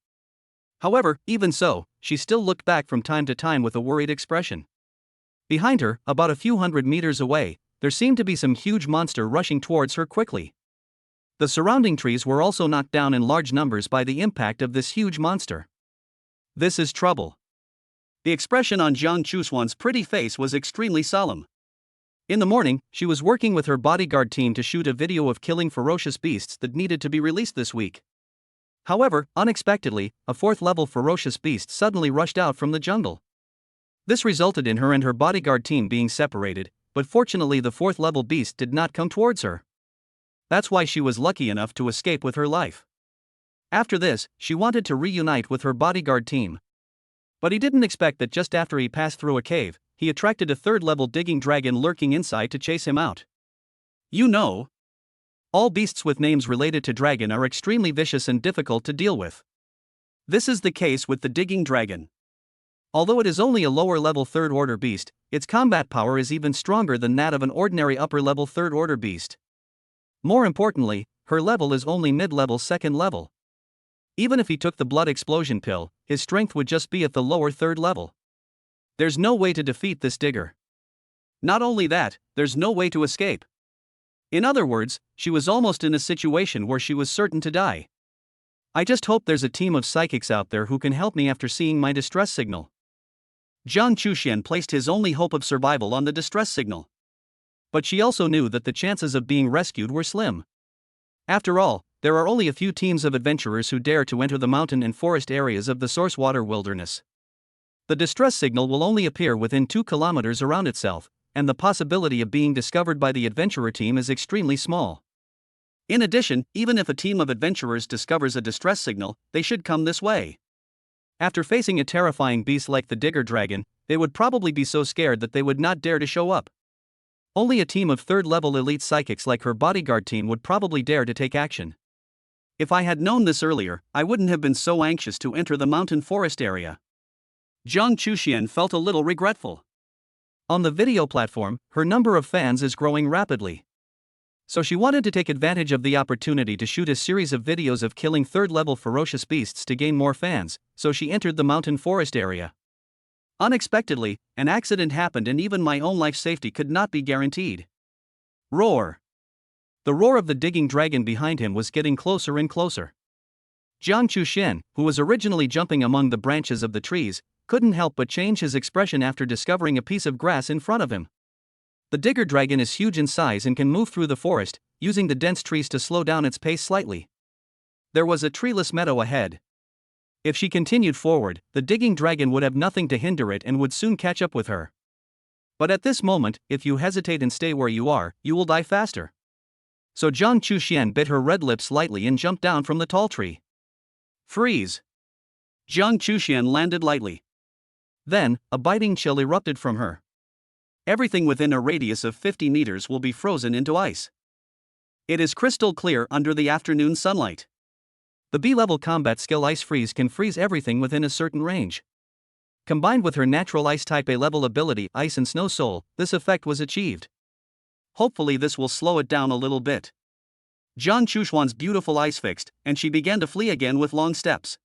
However, even so, she still looked back from time to time with a worried expression. Behind her, about a few hundred meters away, there seemed to be some huge monster rushing towards her quickly. The surrounding trees were also knocked down in large numbers by the impact of this huge monster. This is trouble. The expression on Jiang Chuxian's pretty face was extremely solemn. In the morning, she was working with her bodyguard team to shoot a video of killing ferocious beasts that needed to be released this week. However, unexpectedly, a 4th level ferocious beast suddenly rushed out from the jungle. This resulted in her and her bodyguard team being separated, but fortunately the 4th level beast did not come towards her. That's why she was lucky enough to escape with her life. After this, she wanted to reunite with her bodyguard team. But he didn't expect that just after he passed through a cave, he attracted a 3rd level digging dragon lurking inside to chase him out. You know. All beasts with names related to dragon are extremely vicious and difficult to deal with. This is the case with the digging dragon. Although it is only a lower-level third-order beast, its combat power is even stronger than that of an ordinary upper-level third-order beast. More importantly, her level is only mid-level second level. Even if he took the blood explosion pill, his strength would just be at the lower third level. There's no way to defeat this digger. Not only that, there's no way to escape. In other words, she was almost in a situation where she was certain to die. I just hope there's a team of psychics out there who can help me after seeing my distress signal. Jiang Chuxian placed his only hope of survival on the distress signal. But she also knew that the chances of being rescued were slim. After all, there are only a few teams of adventurers who dare to enter the mountain and forest areas of the source water wilderness. The distress signal will only appear within 2 kilometers around itself, and the possibility of being discovered by the adventurer team is extremely small. In addition, even if a team of adventurers discovers a distress signal, they should come this way. After facing a terrifying beast like the digger dragon, they would probably be so scared that they would not dare to show up. Only a team of third-level elite psychics like her bodyguard team would probably dare to take action. If I had known this earlier, I wouldn't have been so anxious to enter the mountain forest area. Jiang Chuxian felt a little regretful. On the video platform, her number of fans is growing rapidly. So she wanted to take advantage of the opportunity to shoot a series of videos of killing third-level ferocious beasts to gain more fans, so she entered the mountain forest area. Unexpectedly, an accident happened and even my own life safety could not be guaranteed. Roar! The roar of the digging dragon behind him was getting closer and closer. Jiang Chuxian, who was originally jumping among the branches of the trees, couldn't help but change his expression after discovering a piece of grass in front of him. The digger dragon is huge in size and can move through the forest, using the dense trees to slow down its pace slightly. There was a treeless meadow ahead. If she continued forward, the digging dragon would have nothing to hinder it and would soon catch up with her. But at this moment, if you hesitate and stay where you are, you will die faster. So Jiang Chuxian bit her red lips lightly and jumped down from the tall tree. Freeze! Jiang Chuxian landed lightly. Then, a biting chill erupted from her. Everything within a radius of 50 meters will be frozen into ice. It is crystal clear under the afternoon sunlight. The B-level combat skill Ice Freeze can freeze everything within a certain range. Combined with her natural Ice Type A-level ability Ice and Snow Soul, this effect was achieved. Hopefully this will slow it down a little bit. Jiang Chuxian's beautiful ice fixed, and she began to flee again with long steps.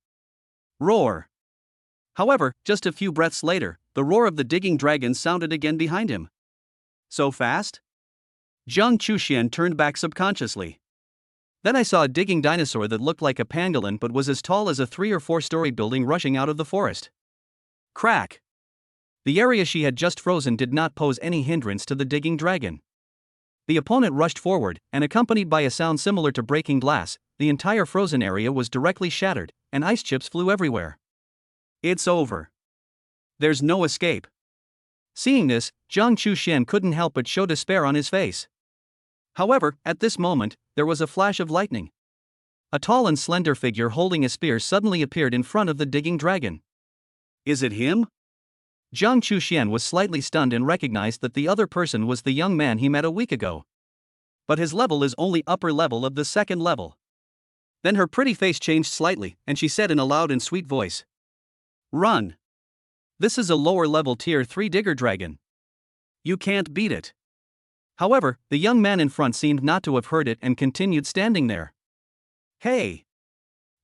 Roar! However, just a few breaths later, the roar of the digging dragon sounded again behind him. So fast? Jiang Chuxian turned back subconsciously. Then I saw a digging dinosaur that looked like a pangolin but was as tall as a 3- or 4-story building rushing out of the forest. Crack! The area she had just frozen did not pose any hindrance to the digging dragon. The opponent rushed forward, and accompanied by a sound similar to breaking glass, the entire frozen area was directly shattered, and ice chips flew everywhere. It's over. There's no escape. Seeing this, Jiang Chuxian couldn't help but show despair on his face. However, at this moment, there was a flash of lightning. A tall and slender figure holding a spear suddenly appeared in front of the digging dragon. Is it him? Jiang Chuxian was slightly stunned and recognized that the other person was the young man he met a week ago. But his level is only upper level of the second level. Then her pretty face changed slightly, and she said in a loud and sweet voice, "Run! This is a lower-level Tier 3 digger dragon. You can't beat it." However, the young man in front seemed not to have heard it and continued standing there. "Hey!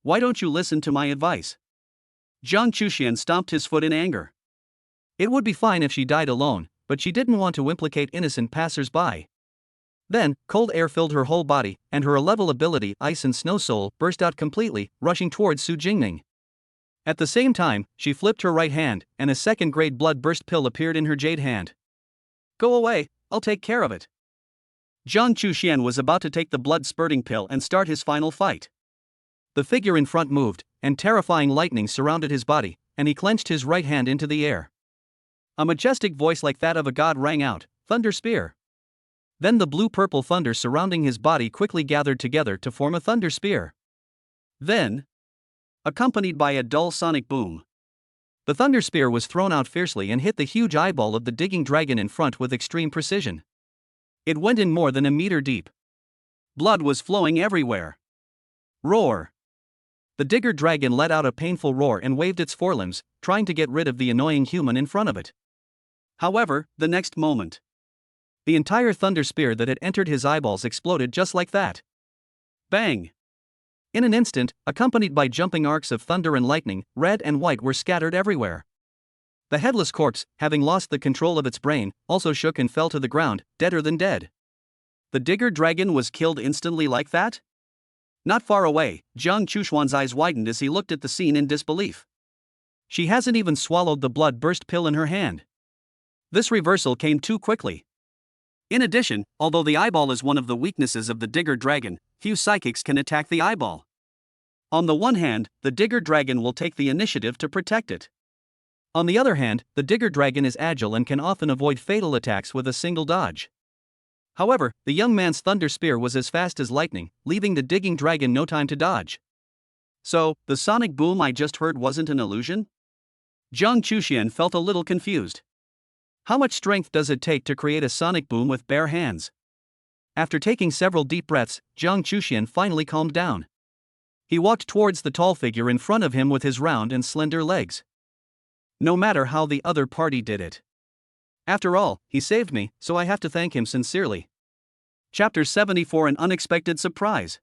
Why don't you listen to my advice?" Jiang Chuxian stomped his foot in anger. It would be fine if she died alone, but she didn't want to implicate innocent passers-by. Then, cold air filled her whole body, and her A-level ability Ice and Snow Soul burst out completely, rushing towards Su Jingning. At the same time, she flipped her right hand, and a second-grade blood burst pill appeared in her jade hand. "Go away, I'll take care of it." Jiang Chuxian was about to take the blood-spurting pill and start his final fight. The figure in front moved, and terrifying lightning surrounded his body, and he clenched his right hand into the air. A majestic voice like that of a god rang out, "Thunder Spear." Then the blue-purple thunder surrounding his body quickly gathered together to form a thunder spear. Then, accompanied by a dull sonic boom, the thunder spear was thrown out fiercely and hit the huge eyeball of the digging dragon in front with extreme precision. It went in more than a meter deep. Blood was flowing everywhere. Roar! The digger dragon let out a painful roar and waved its forelimbs, trying to get rid of the annoying human in front of it. However, the next moment, the entire thunder spear that had entered his eyeballs exploded just like that. Bang! In an instant, accompanied by jumping arcs of thunder and lightning, red and white were scattered everywhere. The headless corpse, having lost the control of its brain, also shook and fell to the ground, deader than dead. The digger dragon was killed instantly like that? Not far away, Jiang Chushuan's eyes widened as he looked at the scene in disbelief. She hasn't even swallowed the blood-burst pill in her hand. This reversal came too quickly. In addition, although the eyeball is one of the weaknesses of the digger dragon, few psychics can attack the eyeball. On the one hand, the digger dragon will take the initiative to protect it. On the other hand, the digger dragon is agile and can often avoid fatal attacks with a single dodge. However, the young man's thunder spear was as fast as lightning, leaving the digging dragon no time to dodge. So, the sonic boom I just heard wasn't an illusion? Jiang Chuxian felt a little confused. How much strength does it take to create a sonic boom with bare hands? After taking several deep breaths, Jiang Chuxian finally calmed down. He walked towards the tall figure in front of him with his round and slender legs. No matter how the other party did it. After all, he saved me, so I have to thank him sincerely. Chapter 74: An Unexpected Surprise.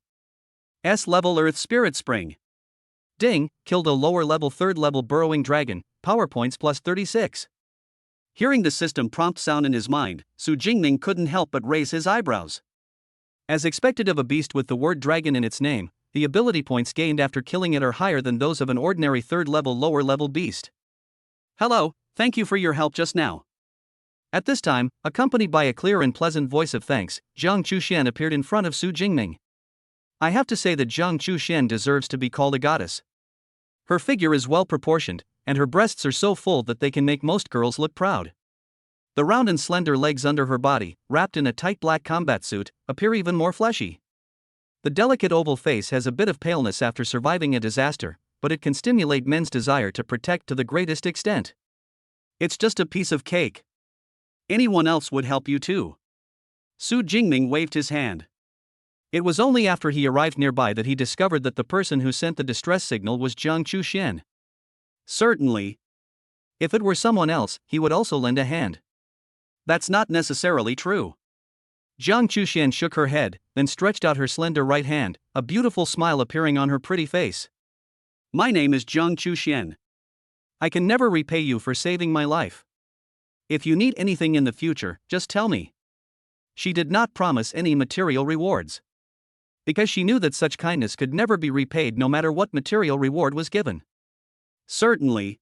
S-level Earth Spirit Spring. Ding, killed a lower-level 3rd-level burrowing dragon, power points plus 36. Hearing the system prompt sound in his mind, Su Jingming couldn't help but raise his eyebrows. As expected of a beast with the word dragon in its name, the ability points gained after killing it are higher than those of an ordinary 3rd-level lower-level beast. Hello, thank you for your help just now. At this time, accompanied by a clear and pleasant voice of thanks, Jiang Chuxian appeared in front of Su Jingming. I have to say that Jiang Chuxian deserves to be called a goddess. Her figure is well proportioned, and her breasts are so full that they can make most girls look proud. The round and slender legs under her body, wrapped in a tight black combat suit, appear even more fleshy. The delicate oval face has a bit of paleness after surviving a disaster, but it can stimulate men's desire to protect to the greatest extent. It's just a piece of cake. Anyone else would help you too. Su Jingming waved his hand. It was only after he arrived nearby that he discovered that the person who sent the distress signal was Jiang Chuxian. Certainly. If it were someone else, he would also lend a hand. That's not necessarily true. Jiang Chuxian shook her head, then stretched out her slender right hand, a beautiful smile appearing on her pretty face. My name is Jiang Chuxian. I can never repay you for saving my life. If you need anything in the future, just tell me. She did not promise any material rewards, because she knew that such kindness could never be repaid no matter what material reward was given. Certainly.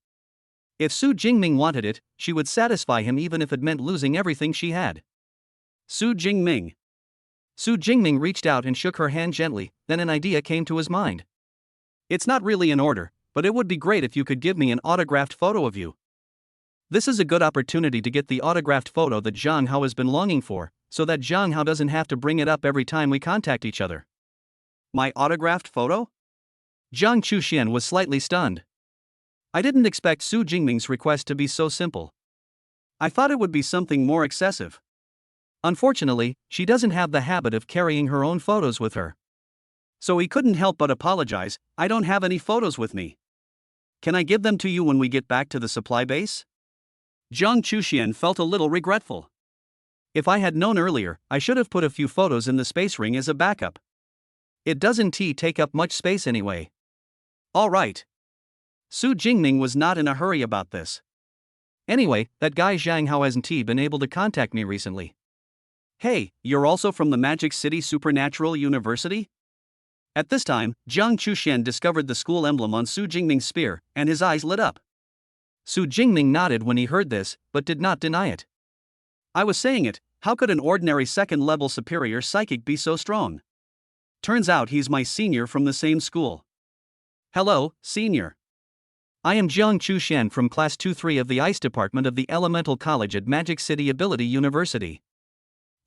If Su Jingming wanted it, she would satisfy him even if it meant losing everything she had. Su Jingming. Su Jingming reached out and shook her hand gently, then an idea came to his mind. It's not really an order, but it would be great if you could give me an autographed photo of you. This is a good opportunity to get the autographed photo that Zhang Hao has been longing for, so that Zhang Hao doesn't have to bring it up every time we contact each other. My autographed photo? Jiang Chuxian was slightly stunned. I didn't expect Su Jingming's request to be so simple. I thought it would be something more excessive. Unfortunately, she doesn't have the habit of carrying her own photos with her. So he couldn't help but apologize. I don't have any photos with me. Can I give them to you when we get back to the supply base? Jiang Chuxian felt a little regretful. If I had known earlier, I should have put a few photos in the space ring as a backup. It doesn't take up much space anyway. All right. Su Jingming was not in a hurry about this. Anyway, that guy Zhang Hao hasn't been able to contact me recently. Hey, you're also from the Magic City Supernatural University? At this time, Jiang Chuxian discovered the school emblem on Su Jingming's spear, and his eyes lit up. Su Jingming nodded when he heard this, but did not deny it. I was saying it, how could an ordinary 2nd-level superior psychic be so strong? Turns out he's my senior from the same school. Hello, senior. I am Jiang Chuxian from Class 2-3 of the Ice Department of the Elemental College at Magic City Ability University.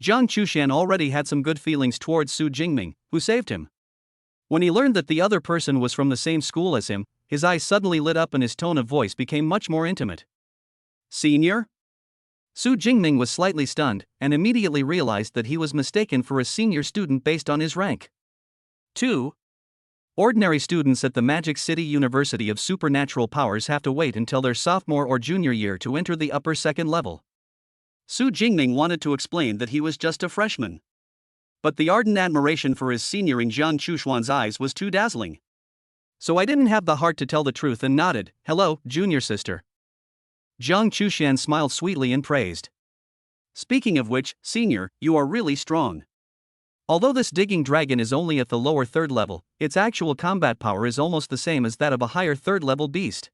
Jiang Chuxian already had some good feelings towards Su Jingming, who saved him. When he learned that the other person was from the same school as him, his eyes suddenly lit up and his tone of voice became much more intimate. Senior? Su Jingming was slightly stunned and immediately realized that he was mistaken for a senior student based on his rank. 2. Ordinary students at the Magic City University of Supernatural Powers have to wait until their sophomore or junior year to enter the upper second level. Su Jingming wanted to explain that he was just a freshman. But the ardent admiration for his senior in Jiang Chushuan's eyes was too dazzling. So I didn't have the heart to tell the truth and nodded, "Hello, junior sister." Jiang Chushuan smiled sweetly and praised. "Speaking of which, senior, you are really strong. Although this digging dragon is only at the lower third level, its actual combat power is almost the same as that of a higher third level beast.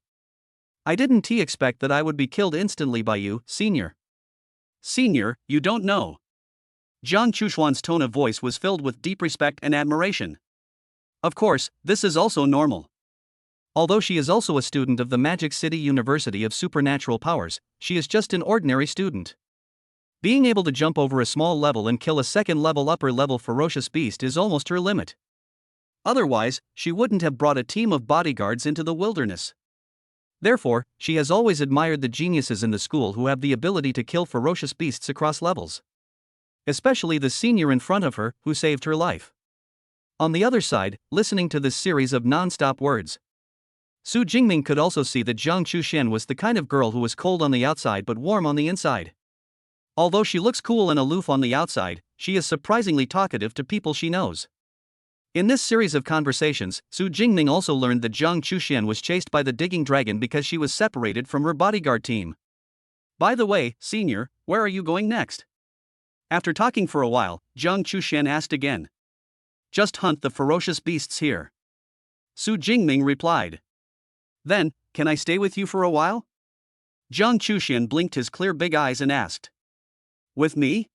I didn't expect that I would be killed instantly by you, senior." "Senior, you don't know." Jiang Chushuan's tone of voice was filled with deep respect and admiration. Of course, this is also normal. Although she is also a student of the Magic City University of Supernatural Powers, she is just an ordinary student. Being able to jump over a small level and kill a second-level upper-level ferocious beast is almost her limit. Otherwise, she wouldn't have brought a team of bodyguards into the wilderness. Therefore, she has always admired the geniuses in the school who have the ability to kill ferocious beasts across levels. Especially the senior in front of her, who saved her life. On the other side, listening to this series of non-stop words, Su Jingming could also see that Jiang Chushuan was the kind of girl who was cold on the outside but warm on the inside. Although she looks cool and aloof on the outside, she is surprisingly talkative to people she knows. In this series of conversations, Su Jingming also learned that Jiang Chushuan was chased by the digging dragon because she was separated from her bodyguard team. "By the way, senior, where are you going next?" After talking for a while, Jiang Chushuan asked again. "Just hunt the ferocious beasts here." Su Jingming replied. "Then, can I stay with you for a while?" Jiang Chushuan blinked his clear big eyes and asked. "With me?"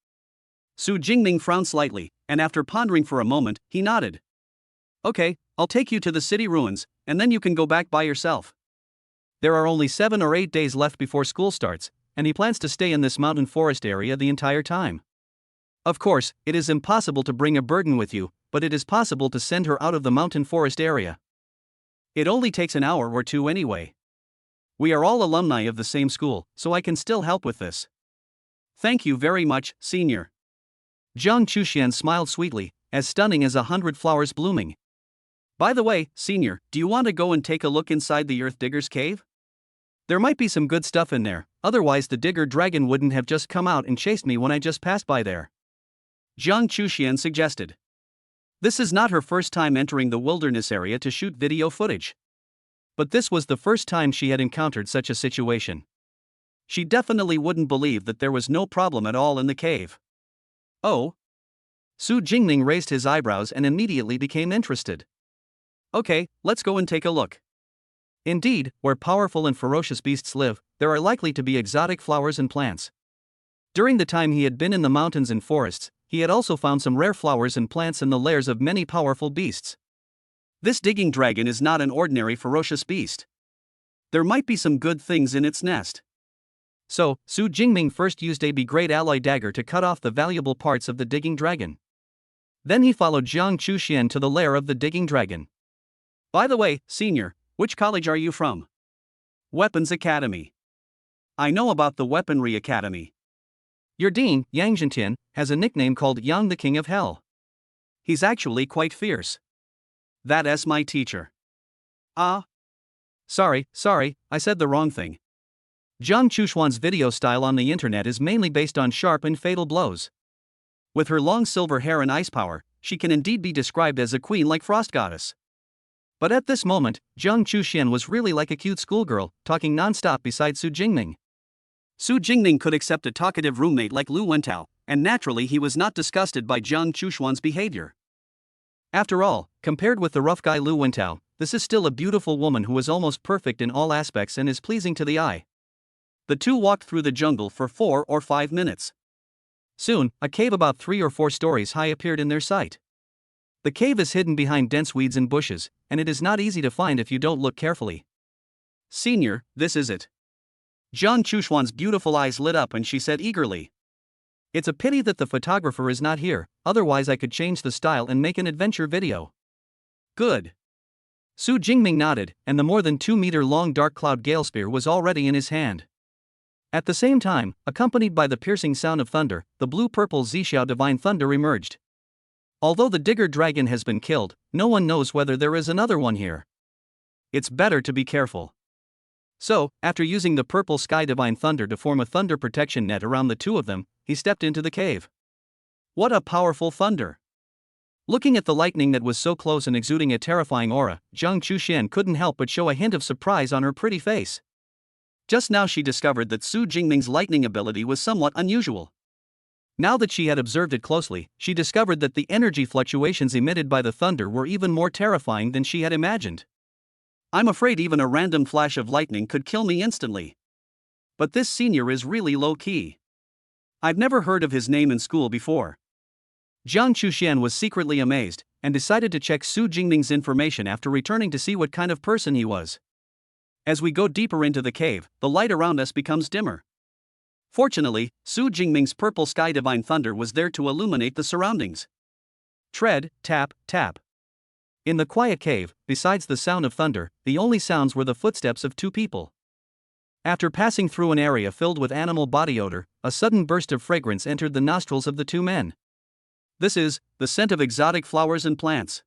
Su Jingming frowned slightly, and after pondering for a moment, he nodded. "Okay, I'll take you to the city ruins, and then you can go back by yourself." There are only 7 or 8 days left before school starts, and he plans to stay in this mountain forest area the entire time. Of course, it is impossible to bring a burden with you, but it is possible to send her out of the mountain forest area. It only takes an hour or two anyway. We are all alumni of the same school, so I can still help with this. "Thank you very much, senior." Jiang Chushuan smiled sweetly, as stunning as 100 flowers blooming. "By the way, senior, do you want to go and take a look inside the Earth Digger's cave? There might be some good stuff in there, otherwise the digger dragon wouldn't have just come out and chased me when I just passed by there." Jiang Chushuan suggested. This is not her first time entering the wilderness area to shoot video footage. But this was the first time she had encountered such a situation. She definitely wouldn't believe that there was no problem at all in the cave. "Oh?" Su Jingming raised his eyebrows and immediately became interested. "Okay, let's go and take a look." Indeed, where powerful and ferocious beasts live, there are likely to be exotic flowers and plants. During the time he had been in the mountains and forests, he had also found some rare flowers and plants in the lairs of many powerful beasts. This digging dragon is not an ordinary ferocious beast. There might be some good things in its nest. So, Su Jingming first used a great alloy dagger to cut off the valuable parts of the digging dragon. Then he followed Jiang Chushuan to the lair of the digging dragon. "By the way, senior, which college are you from?" "Weapons Academy." "I know about the Weaponry Academy." "Your dean, Yang Zhentian, has a nickname called Yang the King of Hell. He's actually quite fierce." "That is my teacher." "Ah. Sorry, I said the wrong thing." Jiang Chushuan's video style on the internet is mainly based on sharp and fatal blows. With her long silver hair and ice power, she can indeed be described as a queen-like frost goddess. But at this moment, Jiang Chushuan was really like a cute schoolgirl, talking non-stop beside Su Jingming. Su Jingming could accept a talkative roommate like Lu Wentao, and naturally he was not disgusted by Jiang Chushuan's behavior. After all, compared with the rough guy Lu Wentao, this is still a beautiful woman who is almost perfect in all aspects and is pleasing to the eye. The two walked through the jungle for 4 or 5 minutes. Soon, a cave about 3 or 4 stories high appeared in their sight. The cave is hidden behind dense weeds and bushes, and it is not easy to find if you don't look carefully. "Senior, this is it." Jiang Chushuan's beautiful eyes lit up and she said eagerly. "It's a pity that the photographer is not here, otherwise I could change the style and make an adventure video." "Good." Su Jingming nodded, and the more than 2-meter long dark cloud gale spear was already in his hand. At the same time, accompanied by the piercing sound of thunder, the blue-purple Zixiao divine thunder emerged. Although the digger dragon has been killed, no one knows whether there is another one here. It's better to be careful. So, after using the purple sky divine thunder to form a thunder protection net around the two of them, he stepped into the cave. What a powerful thunder! Looking at the lightning that was so close and exuding a terrifying aura, Jiang Chuxian couldn't help but show a hint of surprise on her pretty face. Just now she discovered that Su Jingming's lightning ability was somewhat unusual. Now that she had observed it closely, she discovered that the energy fluctuations emitted by the thunder were even more terrifying than she had imagined. I'm afraid even a random flash of lightning could kill me instantly. But this senior is really low-key. I've never heard of his name in school before. Jiang Chuxian was secretly amazed, and decided to check Su Jingming's information after returning to see what kind of person he was. As we go deeper into the cave, the light around us becomes dimmer. Fortunately, Su Jingming's purple sky divine thunder was there to illuminate the surroundings. Tread, tap, tap. In the quiet cave, besides the sound of thunder, the only sounds were the footsteps of two people. After passing through an area filled with animal body odor, a sudden burst of fragrance entered the nostrils of the two men. This is the scent of exotic flowers and plants.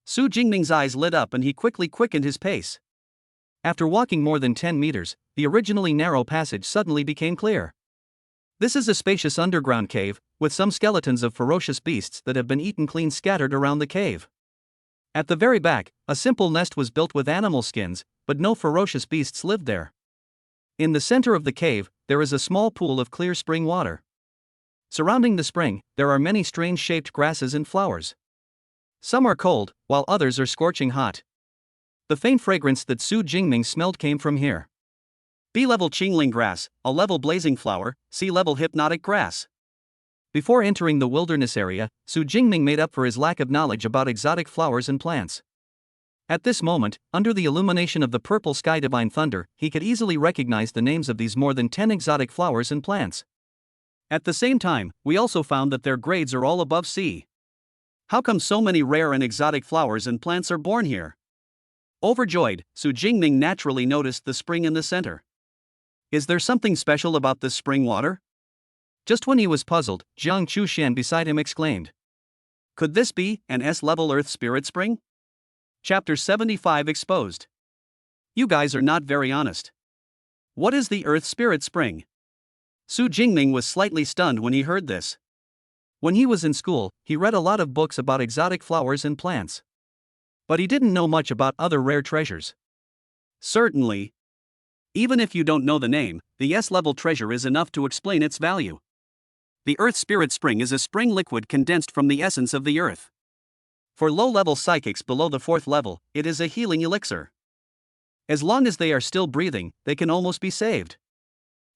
Su Jingming's eyes lit up and he quickly quickened his pace. After walking more than 10 meters, the originally narrow passage suddenly became clear. This is a spacious underground cave, with some skeletons of ferocious beasts that have been eaten clean scattered around the cave. At the very back, a simple nest was built with animal skins, but no ferocious beasts lived there. In the center of the cave, there is a small pool of clear spring water. Surrounding the spring, there are many strange-shaped grasses and flowers. Some are cold, while others are scorching hot. The faint fragrance that Su Jingming smelled came from here. B-level Qingling grass, A-level blazing flower, C-level hypnotic grass. Before entering the wilderness area, Su Jingming made up for his lack of knowledge about exotic flowers and plants. At this moment, under the illumination of the purple sky divine thunder, he could easily recognize the names of these more than 10 exotic flowers and plants. At the same time, we also found that their grades are all above C. How come so many rare and exotic flowers and plants are born here? Overjoyed, Su Jingming naturally noticed the spring in the center. Is there something special about this spring water? Just when he was puzzled, Jiang Chuxian beside him exclaimed. Could this be an S-level Earth Spirit Spring? Chapter 75 Exposed. You guys are not very honest. What is the Earth Spirit Spring? Su Jingming was slightly stunned when he heard this. When he was in school, he read a lot of books about exotic flowers and plants. But he didn't know much about other rare treasures. Certainly. Even if you don't know the name, the S-level treasure is enough to explain its value. The Earth Spirit Spring is a spring liquid condensed from the essence of the Earth. For low-level psychics below the 4th level, it is a healing elixir. As long as they are still breathing, they can almost be saved.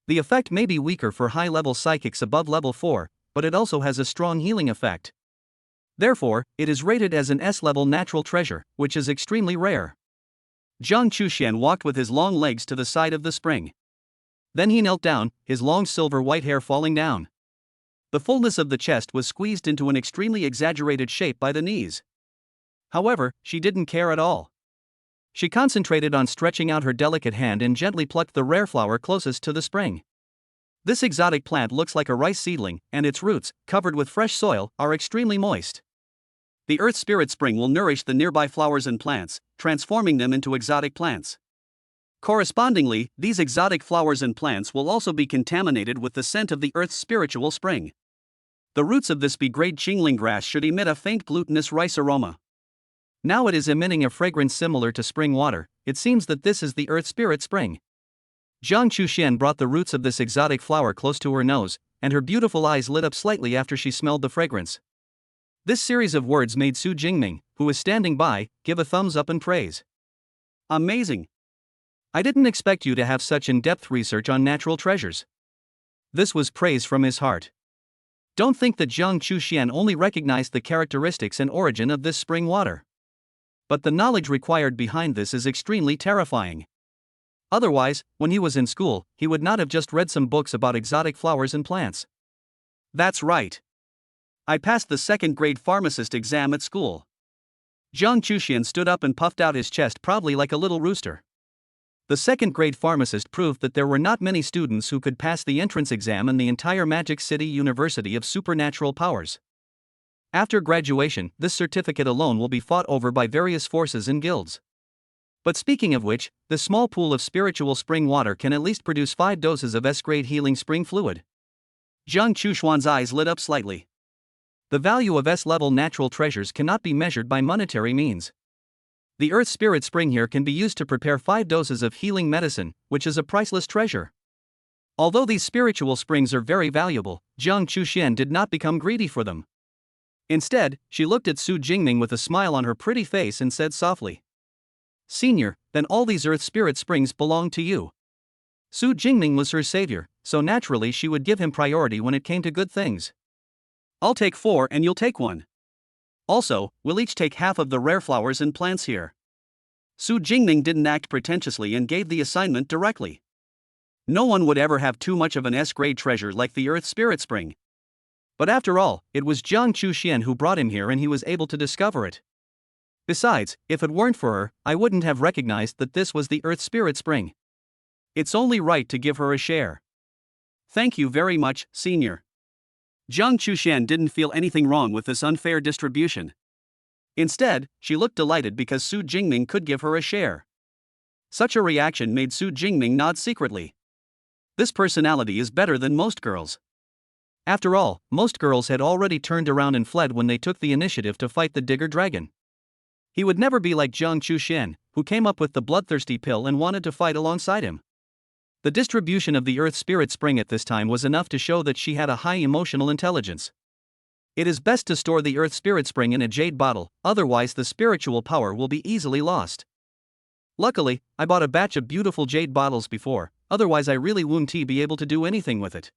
The effect may be weaker for high-level psychics above level 4, but it also has a strong healing effect. Therefore, it is rated as an S-level natural treasure, which is extremely rare. Jiang Chuxian walked with his long legs to the side of the spring. Then he knelt down, his long silver-white hair falling down. The fullness of the chest was squeezed into an extremely exaggerated shape by the knees. However, she didn't care at all. She concentrated on stretching out her delicate hand and gently plucked the rare flower closest to the spring. This exotic plant looks like a rice seedling, and its roots, covered with fresh soil, are extremely moist. The Earth Spirit Spring will nourish the nearby flowers and plants, transforming them into exotic plants. Correspondingly, these exotic flowers and plants will also be contaminated with the scent of the Earth's spiritual spring. The roots of this B-grade Qingling grass should emit a faint glutinous rice aroma. Now it is emitting a fragrance similar to spring water. It seems that this is the Earth Spirit Spring. Jiang Chuxian brought the roots of this exotic flower close to her nose, and her beautiful eyes lit up slightly after she smelled the fragrance. This series of words made Su Jingming, who was standing by, give a thumbs up and praise. Amazing! I didn't expect you to have such in-depth research on natural treasures. This was praise from his heart. Don't think that Jiang Chuxian only recognized the characteristics and origin of this spring water. But the knowledge required behind this is extremely terrifying. Otherwise, when he was in school, he would not have just read some books about exotic flowers and plants. That's right. I passed the 2nd grade pharmacist exam at school. Jiang Chuxian stood up and puffed out his chest proudly like a little rooster. The second-grade pharmacist proved that there were not many students who could pass the entrance exam in the entire Magic City University of Supernatural Powers. After graduation, this certificate alone will be fought over by various forces and guilds. But speaking of which, the small pool of spiritual spring water can at least produce 5 doses of S-grade healing spring fluid. Jiang Chushuan's eyes lit up slightly. The value of S-level natural treasures cannot be measured by monetary means. The Earth Spirit Spring here can be used to prepare 5 doses of healing medicine, which is a priceless treasure. Although these spiritual springs are very valuable, Jiang Chuxian did not become greedy for them. Instead, she looked at Su Jingming with a smile on her pretty face and said softly, "Senior, then all these Earth Spirit Springs belong to you." Su Jingming was her savior, so naturally she would give him priority when it came to good things. "I'll take 4 and you'll take 1. Also, we'll each take half of the rare flowers and plants here." Su Jingming didn't act pretentiously and gave the assignment directly. No one would ever have too much of an S-grade treasure like the Earth Spirit Spring. But after all, it was Jiang Chuxian who brought him here and he was able to discover it. Besides, if it weren't for her, I wouldn't have recognized that this was the Earth Spirit Spring. It's only right to give her a share. "Thank you very much, Senior." Jiang Chuxian didn't feel anything wrong with this unfair distribution. Instead, she looked delighted because Su Jingming could give her a share. Such a reaction made Su Jingming nod secretly. This personality is better than most girls. After all, most girls had already turned around and fled when they took the initiative to fight the Digger Dragon. He would never be like Jiang Chuxian, who came up with the bloodthirsty pill and wanted to fight alongside him. The distribution of the Earth Spirit Spring at this time was enough to show that she had a high emotional intelligence. It is best to store the Earth Spirit Spring in a jade bottle, otherwise the spiritual power will be easily lost. Luckily, I bought a batch of beautiful jade bottles before, otherwise I really wouldn't be able to do anything with it.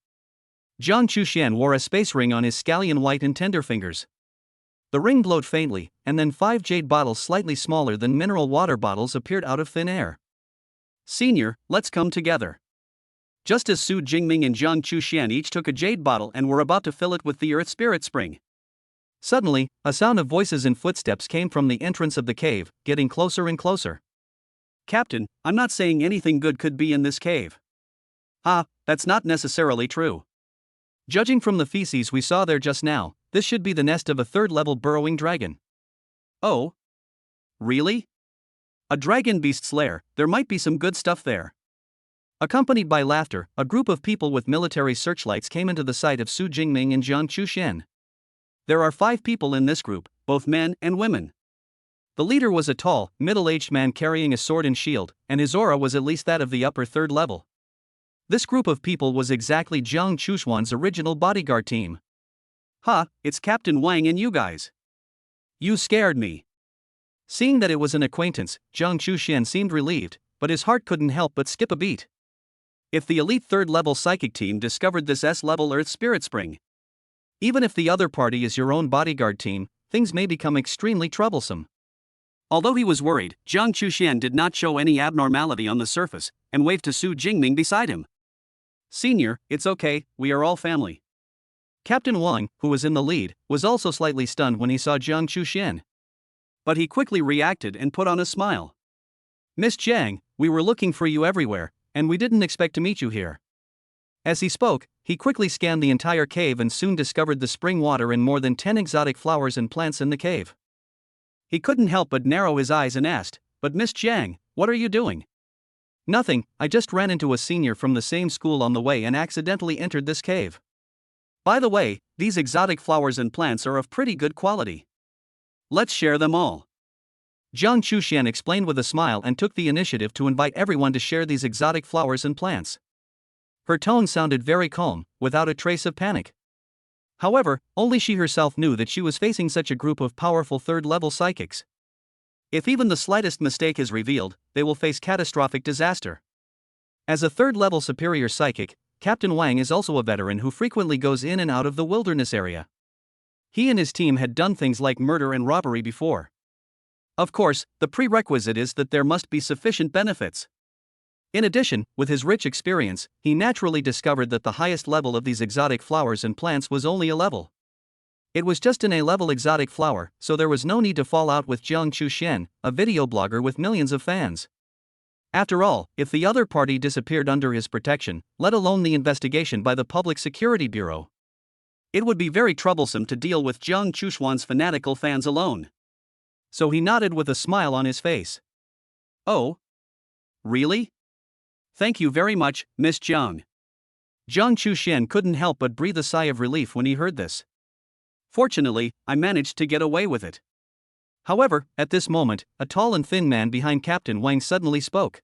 Jiang Chuxian wore a space ring on his scallion white and tender fingers. The ring glowed faintly, and then 5 jade bottles slightly smaller than mineral water bottles appeared out of thin air. "Senior, let's come together." Just as Su Jingming and Jiang Chuxian each took a jade bottle and were about to fill it with the Earth Spirit Spring. Suddenly, a sound of voices and footsteps came from the entrance of the cave, getting closer and closer. "Captain, I'm not saying anything good could be in this cave." "Ah, that's not necessarily true. Judging from the feces we saw there just now, this should be the nest of a 3rd-level burrowing dragon." "Oh? Really? A dragon beast's lair, there might be some good stuff there." Accompanied by laughter, a group of people with military searchlights came into the sight of Su Jingming and Jiang Chuxian. There are 5 people in this group, both men and women. The leader was a tall, middle-aged man carrying a sword and shield, and his aura was at least that of the upper 3rd level. This group of people was exactly Jiang Chushuan's original bodyguard team. "Ha, it's Captain Wang and you guys. You scared me." Seeing that it was an acquaintance, Jiang Chuxian seemed relieved, but his heart couldn't help but skip a beat. If the elite 3rd-level psychic team discovered this S-level Earth Spirit Spring, even if the other party is your own bodyguard team, things may become extremely troublesome. Although he was worried, Jiang Chuxian did not show any abnormality on the surface, and waved to Su Jingming beside him. "Senior, it's okay, we are all family." Captain Wang, who was in the lead, was also slightly stunned when he saw Jiang Chuxian. But he quickly reacted and put on a smile. "Miss Jiang, we were looking for you everywhere, and we didn't expect to meet you here." As he spoke, he quickly scanned the entire cave and soon discovered the spring water and more than 10 exotic flowers and plants in the cave. He couldn't help but narrow his eyes and asked, "But Miss Jiang, what are you doing?" "Nothing, I just ran into a senior from the same school on the way and accidentally entered this cave. By the way, these exotic flowers and plants are of pretty good quality. Let's share them all." Jiang Chuxian explained with a smile and took the initiative to invite everyone to share these exotic flowers and plants. Her tone sounded very calm, without a trace of panic. However, only she herself knew that she was facing such a group of powerful 3rd-level psychics. If even the slightest mistake is revealed, they will face catastrophic disaster. As a 3rd-level superior psychic, Captain Wang is also a veteran who frequently goes in and out of the wilderness area. He and his team had done things like murder and robbery before. Of course, the prerequisite is that there must be sufficient benefits. In addition, with his rich experience, he naturally discovered that the highest level of these exotic flowers and plants was only a level. It was just an A-level exotic flower, so there was no need to fall out with Jiang Chuxian, a video blogger with millions of fans. After all, if the other party disappeared under his protection, let alone the investigation by the Public Security Bureau, it would be very troublesome to deal with Jiang Chuxuan's fanatical fans alone. So he nodded with a smile on his face. Oh? Really? Thank you very much, Miss Jiang. Jiang Chuxian couldn't help but breathe a sigh of relief when he heard this. Fortunately, I managed to get away with it. However, at this moment, a tall and thin man behind Captain Wang suddenly spoke.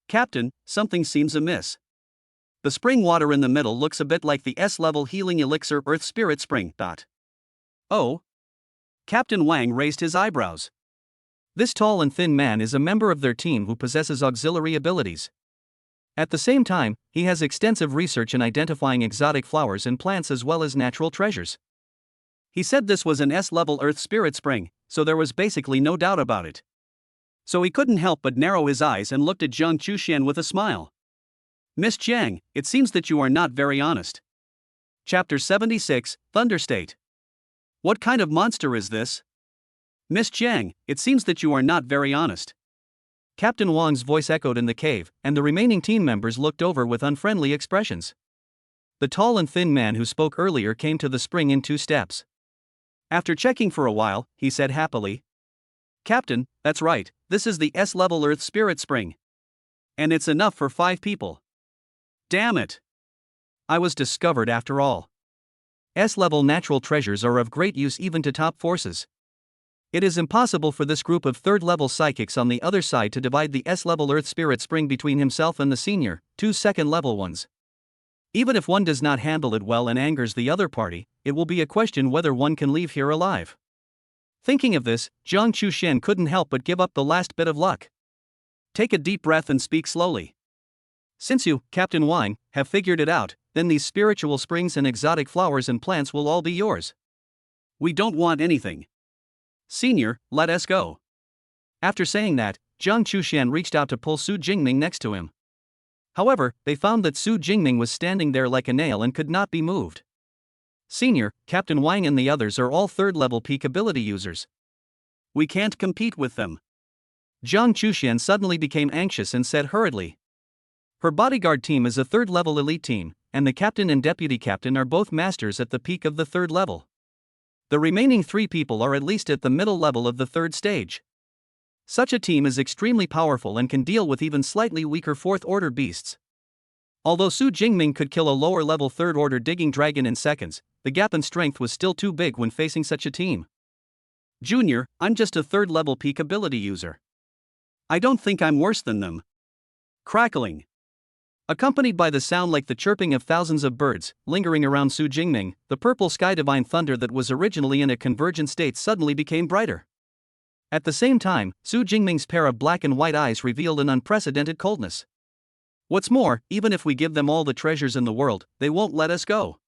Captain, something seems amiss. The spring water in the middle looks a bit like the S-level healing elixir Earth Spirit Spring. Oh? Captain Wang raised his eyebrows. This tall and thin man is a member of their team who possesses auxiliary abilities. At the same time, he has extensive research in identifying exotic flowers and plants as well as natural treasures. He said this was an S-level Earth Spirit Spring, so there was basically no doubt about it. So he couldn't help but narrow his eyes and looked at Jiang Chuxian with a smile. Miss Jiang, it seems that you are not very honest. Chapter 76, Thunder State. What kind of monster is this? Miss Jiang, it seems that you are not very honest. Captain Wang's voice echoed in the cave, and the remaining team members looked over with unfriendly expressions. The tall and thin man who spoke earlier came to the spring in 2 steps. After checking for a while, he said happily, Captain, that's right, this is the S-level Earth Spirit Spring. And it's enough for 5 people. Damn it! I was discovered after all. S-level natural treasures are of great use even to top forces. It is impossible for this group of 3rd-level psychics on the other side to divide the S-level Earth Spirit Spring between himself and the senior, 2 second-level ones. Even if one does not handle it well and angers the other party, it will be a question whether one can leave here alive. Thinking of this, Jiang Chuxian couldn't help but give up the last bit of luck. Take a deep breath and speak slowly. Since you, Captain Wang, have figured it out, then these spiritual springs and exotic flowers and plants will all be yours. We don't want anything. Senior, let us go. After saying that, Jiang Chuxian reached out to pull Su Jingming next to him. However, they found that Su Jingming was standing there like a nail and could not be moved. Senior, Captain Wang and the others are all 3rd-level peak ability users. We can't compete with them. Jiang Chuxian suddenly became anxious and said hurriedly. Her bodyguard team is a 3rd-level elite team, and the captain and deputy captain are both masters at the peak of the 3rd level. The remaining 3 people are at least at the middle level of the 3rd stage. Such a team is extremely powerful and can deal with even slightly weaker 4th-order beasts. Although Su Jingming could kill a lower-level 3rd-order digging dragon in seconds, the gap in strength was still too big when facing such a team. Junior, I'm just a 3rd-level peak ability user. I don't think I'm worse than them. Crackling. Accompanied by the sound like the chirping of thousands of birds, lingering around Su Jingming, the purple sky divine thunder that was originally in a convergent state suddenly became brighter. At the same time, Su Jingming's pair of black and white eyes revealed an unprecedented coldness. What's more, even if we give them all the treasures in the world, they won't let us go.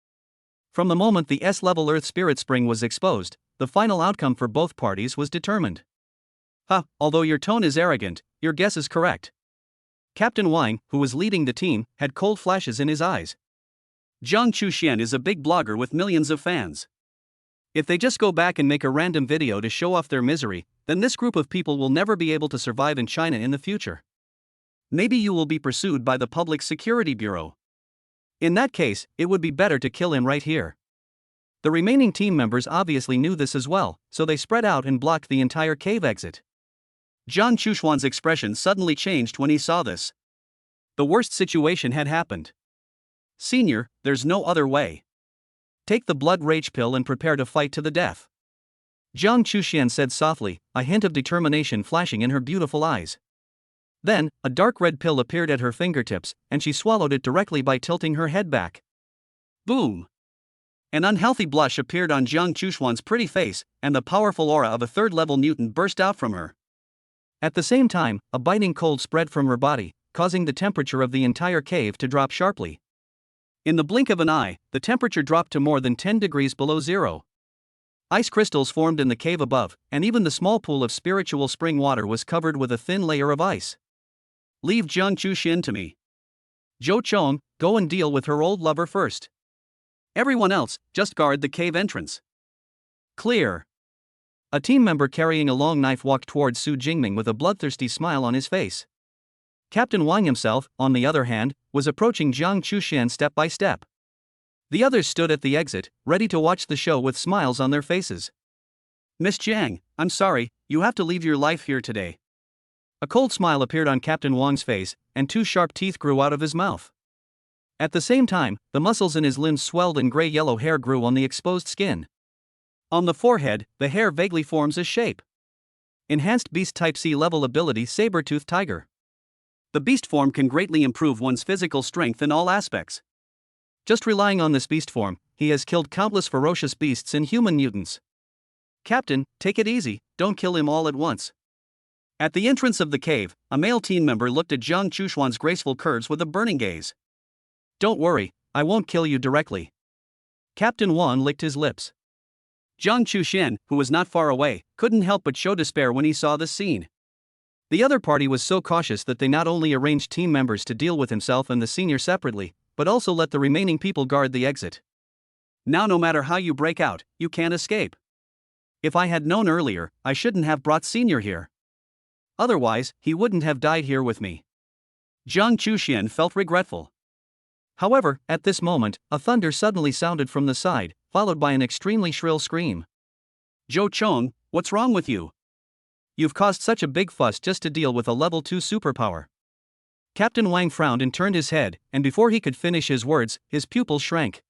From the moment the S-level Earth Spirit Spring was exposed, the final outcome for both parties was determined. Although your tone is arrogant, your guess is correct. Captain Wang, who was leading the team, had cold flashes in his eyes. Jiang Chuxian is a big blogger with millions of fans. If they just go back and make a random video to show off their misery, then this group of people will never be able to survive in China in the future. Maybe you will be pursued by the Public Security Bureau. In that case, it would be better to kill him right here. The remaining team members obviously knew this as well, so they spread out and blocked the entire cave exit. Jiang Chuxuan's expression suddenly changed when he saw this. The worst situation had happened. Senior, there's no other way. Take the blood rage pill and prepare to fight to the death. Jiang Chuxian said softly, a hint of determination flashing in her beautiful eyes. Then, a dark red pill appeared at her fingertips, and she swallowed it directly by tilting her head back. Boom! An unhealthy blush appeared on Jiang Chuxuan's pretty face, and the powerful aura of a 3rd-level mutant burst out from her. At the same time, a biting cold spread from her body, causing the temperature of the entire cave to drop sharply. In the blink of an eye, the temperature dropped to more than 10 degrees below zero. Ice crystals formed in the cave above, and even the small pool of spiritual spring water was covered with a thin layer of ice. Leave Jiang Chuxian to me. Zhou Chong, go and deal with her old lover first. Everyone else, just guard the cave entrance. Clear. A team member carrying a long knife walked towards Su Jingming with a bloodthirsty smile on his face. Captain Wang himself, on the other hand, was approaching Jiang Chuxian step by step. The others stood at the exit, ready to watch the show with smiles on their faces. "Miss Jiang, I'm sorry, you have to leave your life here today." A cold smile appeared on Captain Wang's face, and two sharp teeth grew out of his mouth. At the same time, the muscles in his limbs swelled and gray-yellow hair grew on the exposed skin. On the forehead, the hair vaguely forms a shape. Enhanced Beast Type C level ability Saber-Tooth Tiger. The beast form can greatly improve one's physical strength in all aspects. Just relying on this beast form, he has killed countless ferocious beasts and human mutants. "Captain, take it easy, don't kill him all at once." At the entrance of the cave, a male team member looked at Jiang Chuxian's graceful curves with a burning gaze. "Don't worry, I won't kill you directly." Captain Wang licked his lips. Jiang Chuxian, who was not far away, couldn't help but show despair when he saw this scene. The other party was so cautious that they not only arranged team members to deal with himself and the senior separately, but also let the remaining people guard the exit. "Now no matter how you break out, you can't escape. If I had known earlier, I shouldn't have brought senior here. Otherwise, he wouldn't have died here with me." Jiang Chuxian felt regretful. However, at this moment, a thunder suddenly sounded from the side, followed by an extremely shrill scream. "Zhou Chong, what's wrong with you? You've caused such a big fuss just to deal with a level 2 superpower." Captain Wang frowned and turned his head, and before he could finish his words, his pupils shrank.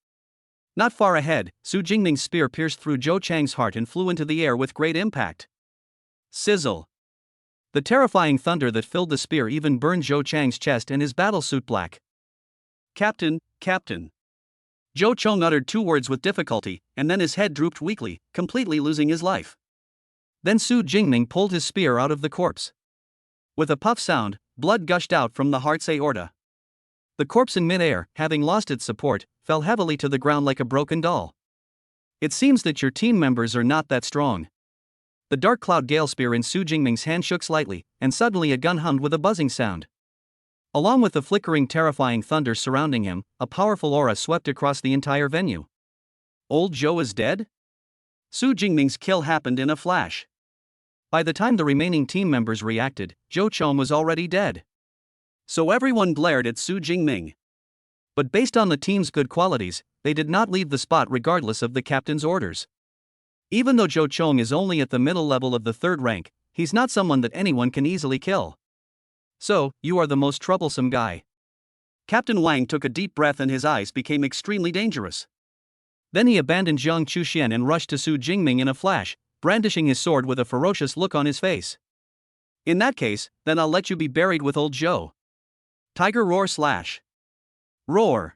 Not far ahead, Su Jingming's spear pierced through Zhou Chang's heart and flew into the air with great impact. Sizzle! The terrifying thunder that filled the spear even burned Zhou Chang's chest and his battlesuit black. "Captain, Captain." Zhou Chong uttered 2 words with difficulty, and then his head drooped weakly, completely losing his life. Then Su Jingming pulled his spear out of the corpse. With a puff sound, blood gushed out from the heart's aorta. The corpse in midair, having lost its support, fell heavily to the ground like a broken doll. "It seems that your team members are not that strong." The dark cloud gale spear in Su Jingming's hand shook slightly, and suddenly a gun hummed with a buzzing sound. Along with the flickering, terrifying thunder surrounding him, a powerful aura swept across the entire venue. Old Zhou is dead? Su Jingming's kill happened in a flash. By the time the remaining team members reacted, Zhou Chong was already dead. So everyone glared at Su Jingming. But based on the team's good qualities, they did not leave the spot regardless of the captain's orders. Even though Zhou Chong is only at the middle level of the 3rd rank, he's not someone that anyone can easily kill. "So, you are the most troublesome guy." Captain Wang took a deep breath and his eyes became extremely dangerous. Then he abandoned Jiang Chuxian and rushed to Su Jingming in a flash, brandishing his sword with a ferocious look on his face. "In that case, then I'll let you be buried with old Zhou." Tiger roar slash. Roar.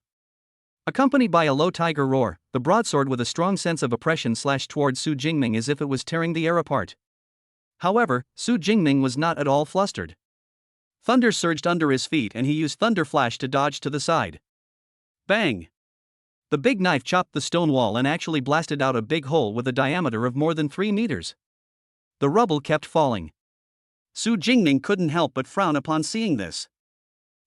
Accompanied by a low tiger roar, the broadsword with a strong sense of oppression slashed towards Su Jingming as if it was tearing the air apart. However, Su Jingming was not at all flustered. Thunder surged under his feet and he used Thunder Flash to dodge to the side. Bang! The big knife chopped the stone wall and actually blasted out a big hole with a diameter of more than 3 meters. The rubble kept falling. Su Jingming couldn't help but frown upon seeing this.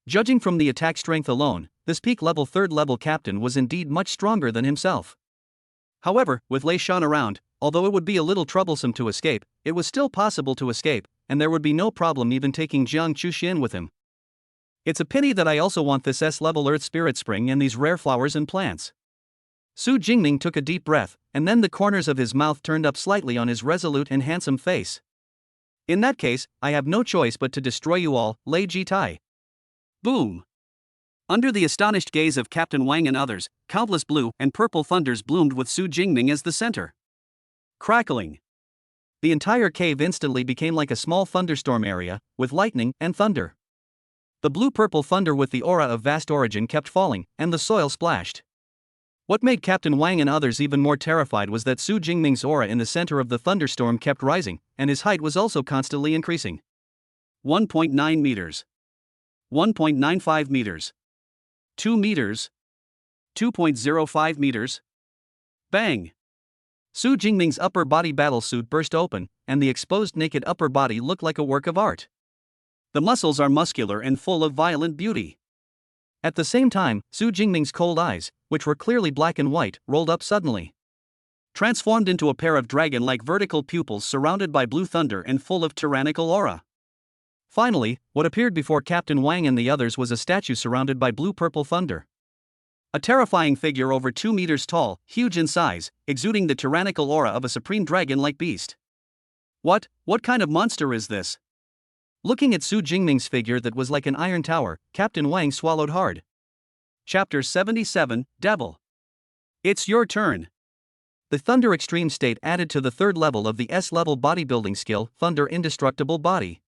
Judging from the attack strength alone, this peak level 3rd level captain was indeed much stronger than himself. However, with Lei Shan around, although it would be a little troublesome to escape, it was still possible to escape, and there would be no problem even taking Jiang Chuxian with him. It's a pity that I also want this S-level Earth Spirit Spring and these rare flowers and plants. Su Jingming took a deep breath, and then the corners of his mouth turned up slightly on his resolute and handsome face. In that case, I have no choice but to destroy you all, Lei Jitai. Boom! Under the astonished gaze of Captain Wang and others, countless blue and purple thunders bloomed with Su Jingming as the center. Crackling. The entire cave instantly became like a small thunderstorm area, with lightning and thunder. The blue-purple thunder with the aura of vast origin kept falling, and the soil splashed. What made Captain Wang and others even more terrified was that Su Jingming's aura in the center of the thunderstorm kept rising, and his height was also constantly increasing. 1.9 meters. 1.95 meters. 2 meters. 2.05 meters. Bang! Su Jingming's upper body battlesuit burst open, and the exposed naked upper body looked like a work of art. The muscles are muscular and full of violent beauty. At the same time, Su Jingming's cold eyes, which were clearly black and white, rolled up suddenly. Transformed into a pair of dragon-like vertical pupils surrounded by blue thunder and full of tyrannical aura. Finally, what appeared before Captain Wang and the others was a statue surrounded by blue-purple thunder. A terrifying figure over 2 meters tall, huge in size, exuding the tyrannical aura of a supreme dragon-like beast. What kind of monster is this? Looking at Su Jingming's figure that was like an iron tower, Captain Wang swallowed hard. Chapter 77, Devil. It's your turn. The Thunder Extreme State added to the third level of the S-level bodybuilding skill, Thunder Indestructible Body.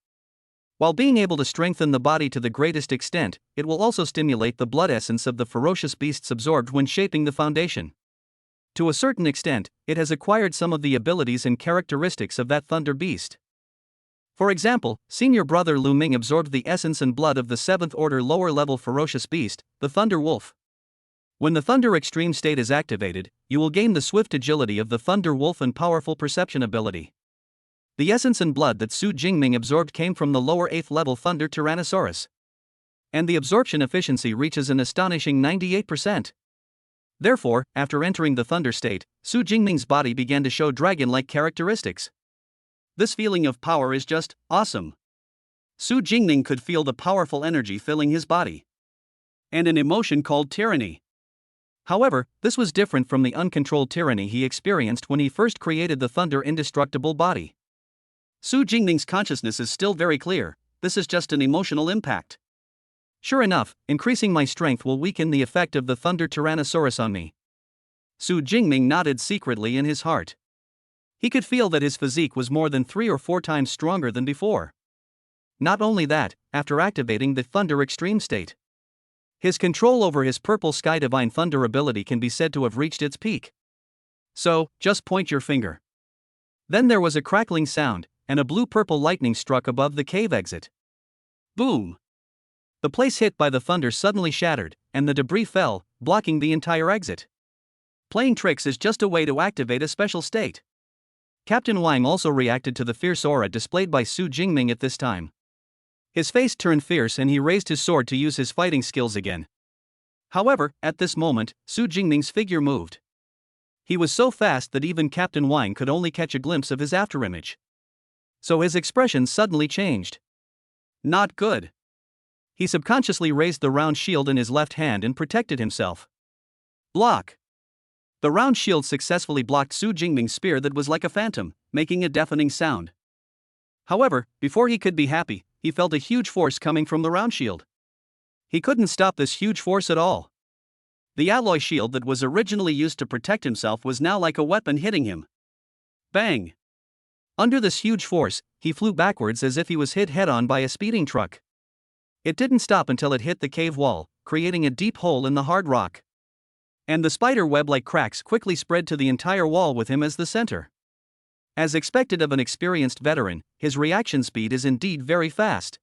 While being able to strengthen the body to the greatest extent, it will also stimulate the blood essence of the ferocious beasts absorbed when shaping the foundation. To a certain extent, it has acquired some of the abilities and characteristics of that Thunder Beast. For example, Senior Brother Lu Ming absorbed the essence and blood of the 7th Order lower-level ferocious beast, the Thunder Wolf. When the Thunder Extreme State is activated, you will gain the swift agility of the Thunder Wolf and powerful perception ability. The essence and blood that Su Jingming absorbed came from the lower 8th level Thunder Tyrannosaurus. And the absorption efficiency reaches an astonishing 98%. Therefore, after entering the Thunder state, Su Jingming's body began to show dragon-like characteristics. This feeling of power is just awesome. Su Jingming could feel the powerful energy filling his body. And an emotion called tyranny. However, this was different from the uncontrolled tyranny he experienced when he first created the Thunder Indestructible Body. Su Jingming's consciousness is still very clear, this is just an emotional impact. Sure enough, increasing my strength will weaken the effect of the Thunder Tyrannosaurus on me. Su Jingming nodded secretly in his heart. He could feel that his physique was more than 3 or 4 times stronger than before. Not only that, after activating the Thunder Extreme State, his control over his Purple Sky Divine Thunder ability can be said to have reached its peak. So, just point your finger. Then there was a crackling sound, and a blue-purple lightning struck above the cave exit. Boom! The place hit by the thunder suddenly shattered, and the debris fell, blocking the entire exit. Playing tricks is just a way to activate a special state. Captain Wang also reacted to the fierce aura displayed by Su Jingming at this time. His face turned fierce and he raised his sword to use his fighting skills again. However, at this moment, Su Jingming's figure moved. He was so fast that even Captain Wang could only catch a glimpse of his afterimage. So his expression suddenly changed. Not good. He subconsciously raised the round shield in his left hand and protected himself. Block. The round shield successfully blocked Su Jingming's spear that was like a phantom, making a deafening sound. However, before he could be happy, he felt a huge force coming from the round shield. He couldn't stop this huge force at all. The alloy shield that was originally used to protect himself was now like a weapon hitting him. Bang! Under this huge force, he flew backwards as if he was hit head-on by a speeding truck. It didn't stop until it hit the cave wall, creating a deep hole in the hard rock. And the spider web-like cracks quickly spread to the entire wall with him as the center. As expected of an experienced veteran, his reaction speed is indeed very fast.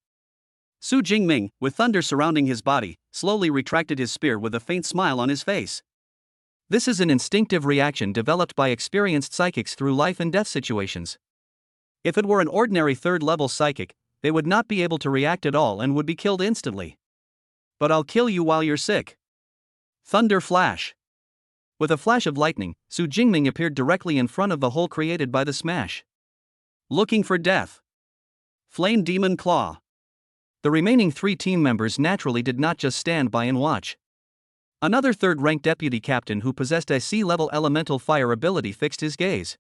Su Jingming, with thunder surrounding his body, slowly retracted his spear with a faint smile on his face. This is an instinctive reaction developed by experienced psychics through life and death situations. If it were an ordinary third-level psychic, they would not be able to react at all and would be killed instantly. But I'll kill you while you're sick. Thunder Flash. With a flash of lightning, Su Jingming appeared directly in front of the hole created by the smash. Looking for death. Flame Demon Claw. The remaining 3 team members naturally did not just stand by and watch. Another third-ranked deputy captain who possessed a sea-level elemental fire ability fixed his gaze.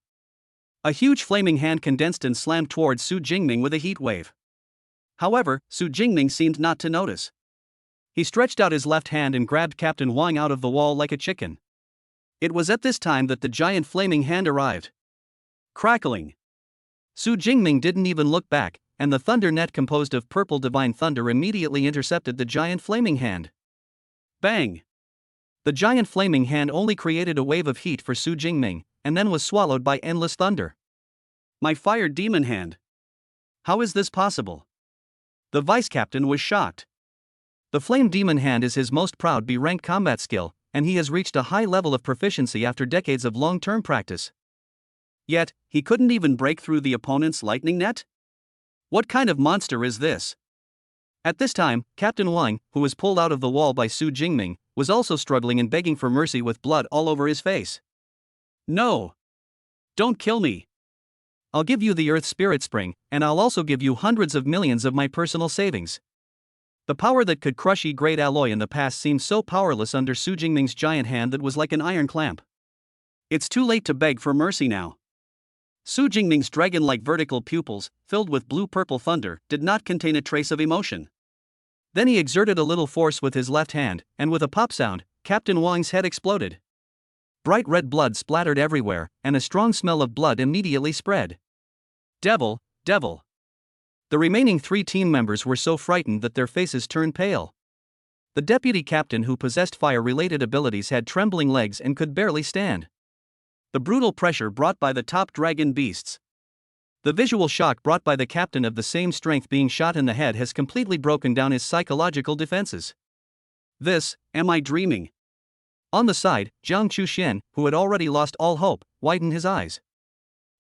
A huge flaming hand condensed and slammed towards Su Jingming with a heat wave. However, Su Jingming seemed not to notice. He stretched out his left hand and grabbed Captain Wang out of the wall like a chicken. It was at this time that the giant flaming hand arrived. Crackling. Su Jingming didn't even look back, and the thunder net composed of purple divine thunder immediately intercepted the giant flaming hand. Bang! The giant flaming hand only created a wave of heat for Su Jingming, and then was swallowed by endless thunder. My fire demon hand. How is this possible? The vice captain was shocked. The flame demon hand is his most proud B-rank combat skill, and he has reached a high level of proficiency after decades of long-term practice. Yet, he couldn't even break through the opponent's lightning net? What kind of monster is this? At this time, Captain Wang, who was pulled out of the wall by Su Jingming, was also struggling and begging for mercy with blood all over his face. No! Don't kill me! I'll give you the Earth Spirit Spring, and I'll also give you hundreds of millions of my personal savings. The power that could crush E-grade alloy in the past seemed so powerless under Su Jingming's giant hand that was like an iron clamp. It's too late to beg for mercy now. Su Jingming's dragon-like vertical pupils, filled with blue-purple thunder, did not contain a trace of emotion. Then he exerted a little force with his left hand, and with a pop sound, Captain Wang's head exploded. Bright red blood splattered everywhere, and a strong smell of blood immediately spread. Devil, devil. The remaining 3 team members were so frightened that their faces turned pale. The deputy captain, who possessed fire-related abilities, had trembling legs and could barely stand. The brutal pressure brought by the top dragon beasts. The visual shock brought by the captain of the same strength being shot in the head has completely broken down his psychological defenses. Am I dreaming? On the side, Jiang Chuxian, who had already lost all hope, widened his eyes.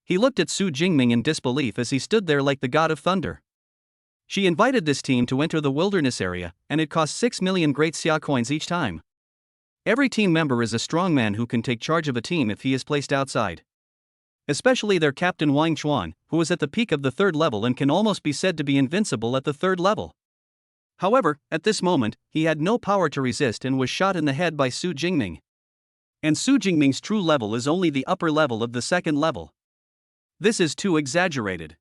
He looked at Su Jingming in disbelief as he stood there like the god of thunder. She invited this team to enter the wilderness area, and it cost 6 million great xia coins each time. Every team member is a strong man who can take charge of a team if he is placed outside. Especially their captain Wang Chuan, who is at the peak of the 3rd level and can almost be said to be invincible at the 3rd level. However, at this moment, he had no power to resist and was shot in the head by Su Jingming. And Su Jingming's true level is only the upper level of the 2nd level. This is too exaggerated.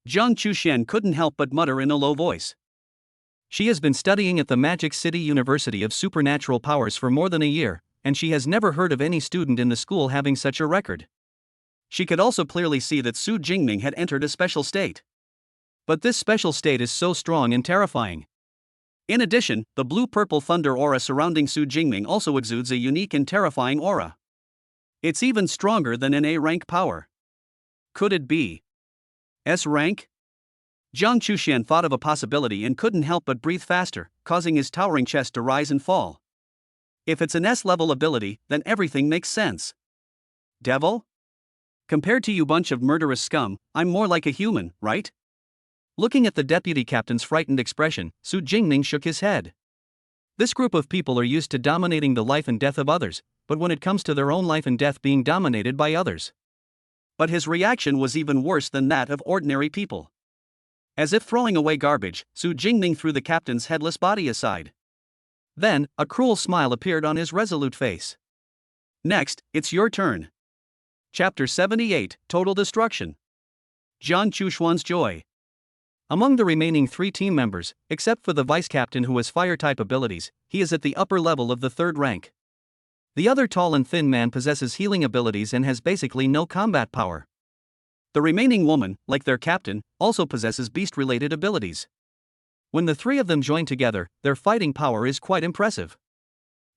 Jiang Chuxian couldn't help but mutter in a low voice. She has been studying at the Magic City University of Supernatural Powers for more than a year, and she has never heard of any student in the school having such a record. She could also clearly see that Su Jingming had entered a special state. But this special state is so strong and terrifying. In addition, the blue-purple thunder aura surrounding Su Jingming also exudes a unique and terrifying aura. It's even stronger than an A-rank power. Could it be S-rank? Jiang Chuxian thought of a possibility and couldn't help but breathe faster, causing his towering chest to rise and fall. If it's an S-level ability, then everything makes sense. Devil? Compared to you bunch of murderous scum, I'm more like a human, right? Looking at the deputy captain's frightened expression, Su Jingming shook his head. This group of people are used to dominating the life and death of others, but when it comes to their own life and death being dominated by others. But his reaction was even worse than that of ordinary people. As if throwing away garbage, Su Jingming threw the captain's headless body aside. Then, a cruel smile appeared on his resolute face. Next, it's your turn. Chapter 78, Total Destruction. Jiang Chuxuan's Joy. Among the remaining 3 team members, except for the vice-captain who has fire-type abilities, he is at the upper level of the 3rd rank. The other tall and thin man possesses healing abilities and has basically no combat power. The remaining woman, like their captain, also possesses beast-related abilities. When the 3 of them join together, their fighting power is quite impressive.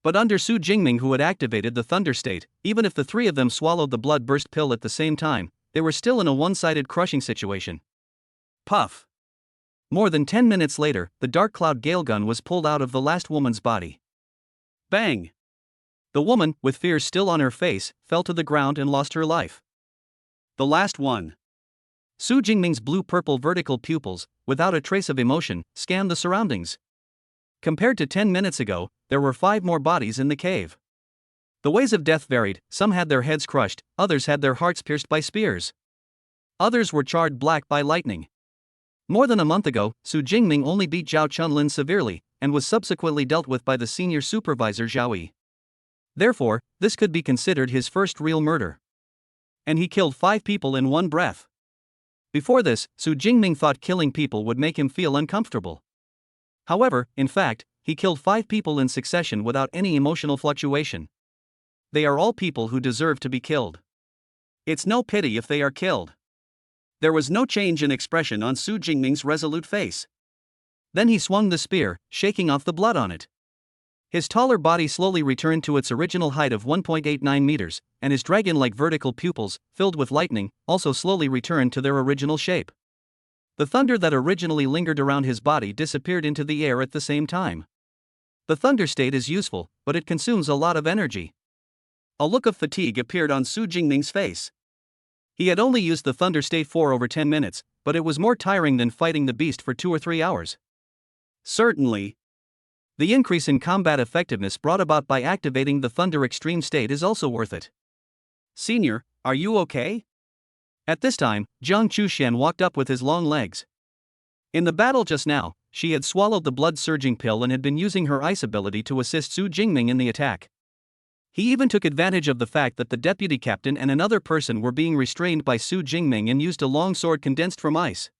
But under Su Jingming, who had activated the Thunder State, even if the 3 of them swallowed the blood burst pill at the same time, they were still in a one-sided crushing situation. Puff! More than 10 minutes later, the Dark Cloud Gale Gun was pulled out of the last woman's body. Bang! The woman, with fear still on her face, fell to the ground and lost her life. The last one. Su Jingming's blue-purple vertical pupils, without a trace of emotion, scanned the surroundings. Compared to 10 minutes ago, there were 5 more bodies in the cave. The ways of death varied, some had their heads crushed, others had their hearts pierced by spears. Others were charred black by lightning. More than a month ago, Su Jingming only beat Zhao Chunlin severely, and was subsequently dealt with by the senior supervisor Zhao Yi. Therefore, this could be considered his first real murder. And he killed 5 people in one breath. Before this, Su Jingming thought killing people would make him feel uncomfortable. However, in fact, he killed 5 people in succession without any emotional fluctuation. They are all people who deserve to be killed. It's no pity if they are killed. There was no change in expression on Su Jingming's resolute face. Then he swung the spear, shaking off the blood on it. His taller body slowly returned to its original height of 1.89 meters, and his dragon-like vertical pupils, filled with lightning, also slowly returned to their original shape. The thunder that originally lingered around his body disappeared into the air at the same time. The thunder state is useful, but it consumes a lot of energy. A look of fatigue appeared on Su Jingming's face. He had only used the thunder state for over 10 minutes, but it was more tiring than fighting the beast for 2 or 3 hours. Certainly. The increase in combat effectiveness brought about by activating the thunder extreme state is also worth it. Senior, are you okay? At this time, Jiang Chuxian walked up with his long legs. In the battle just now, she had swallowed the blood-surging pill and had been using her ice ability to assist Su Jingming in the attack. He even took advantage of the fact that the deputy captain and another person were being restrained by Su Jingming and used a long sword condensed from ice.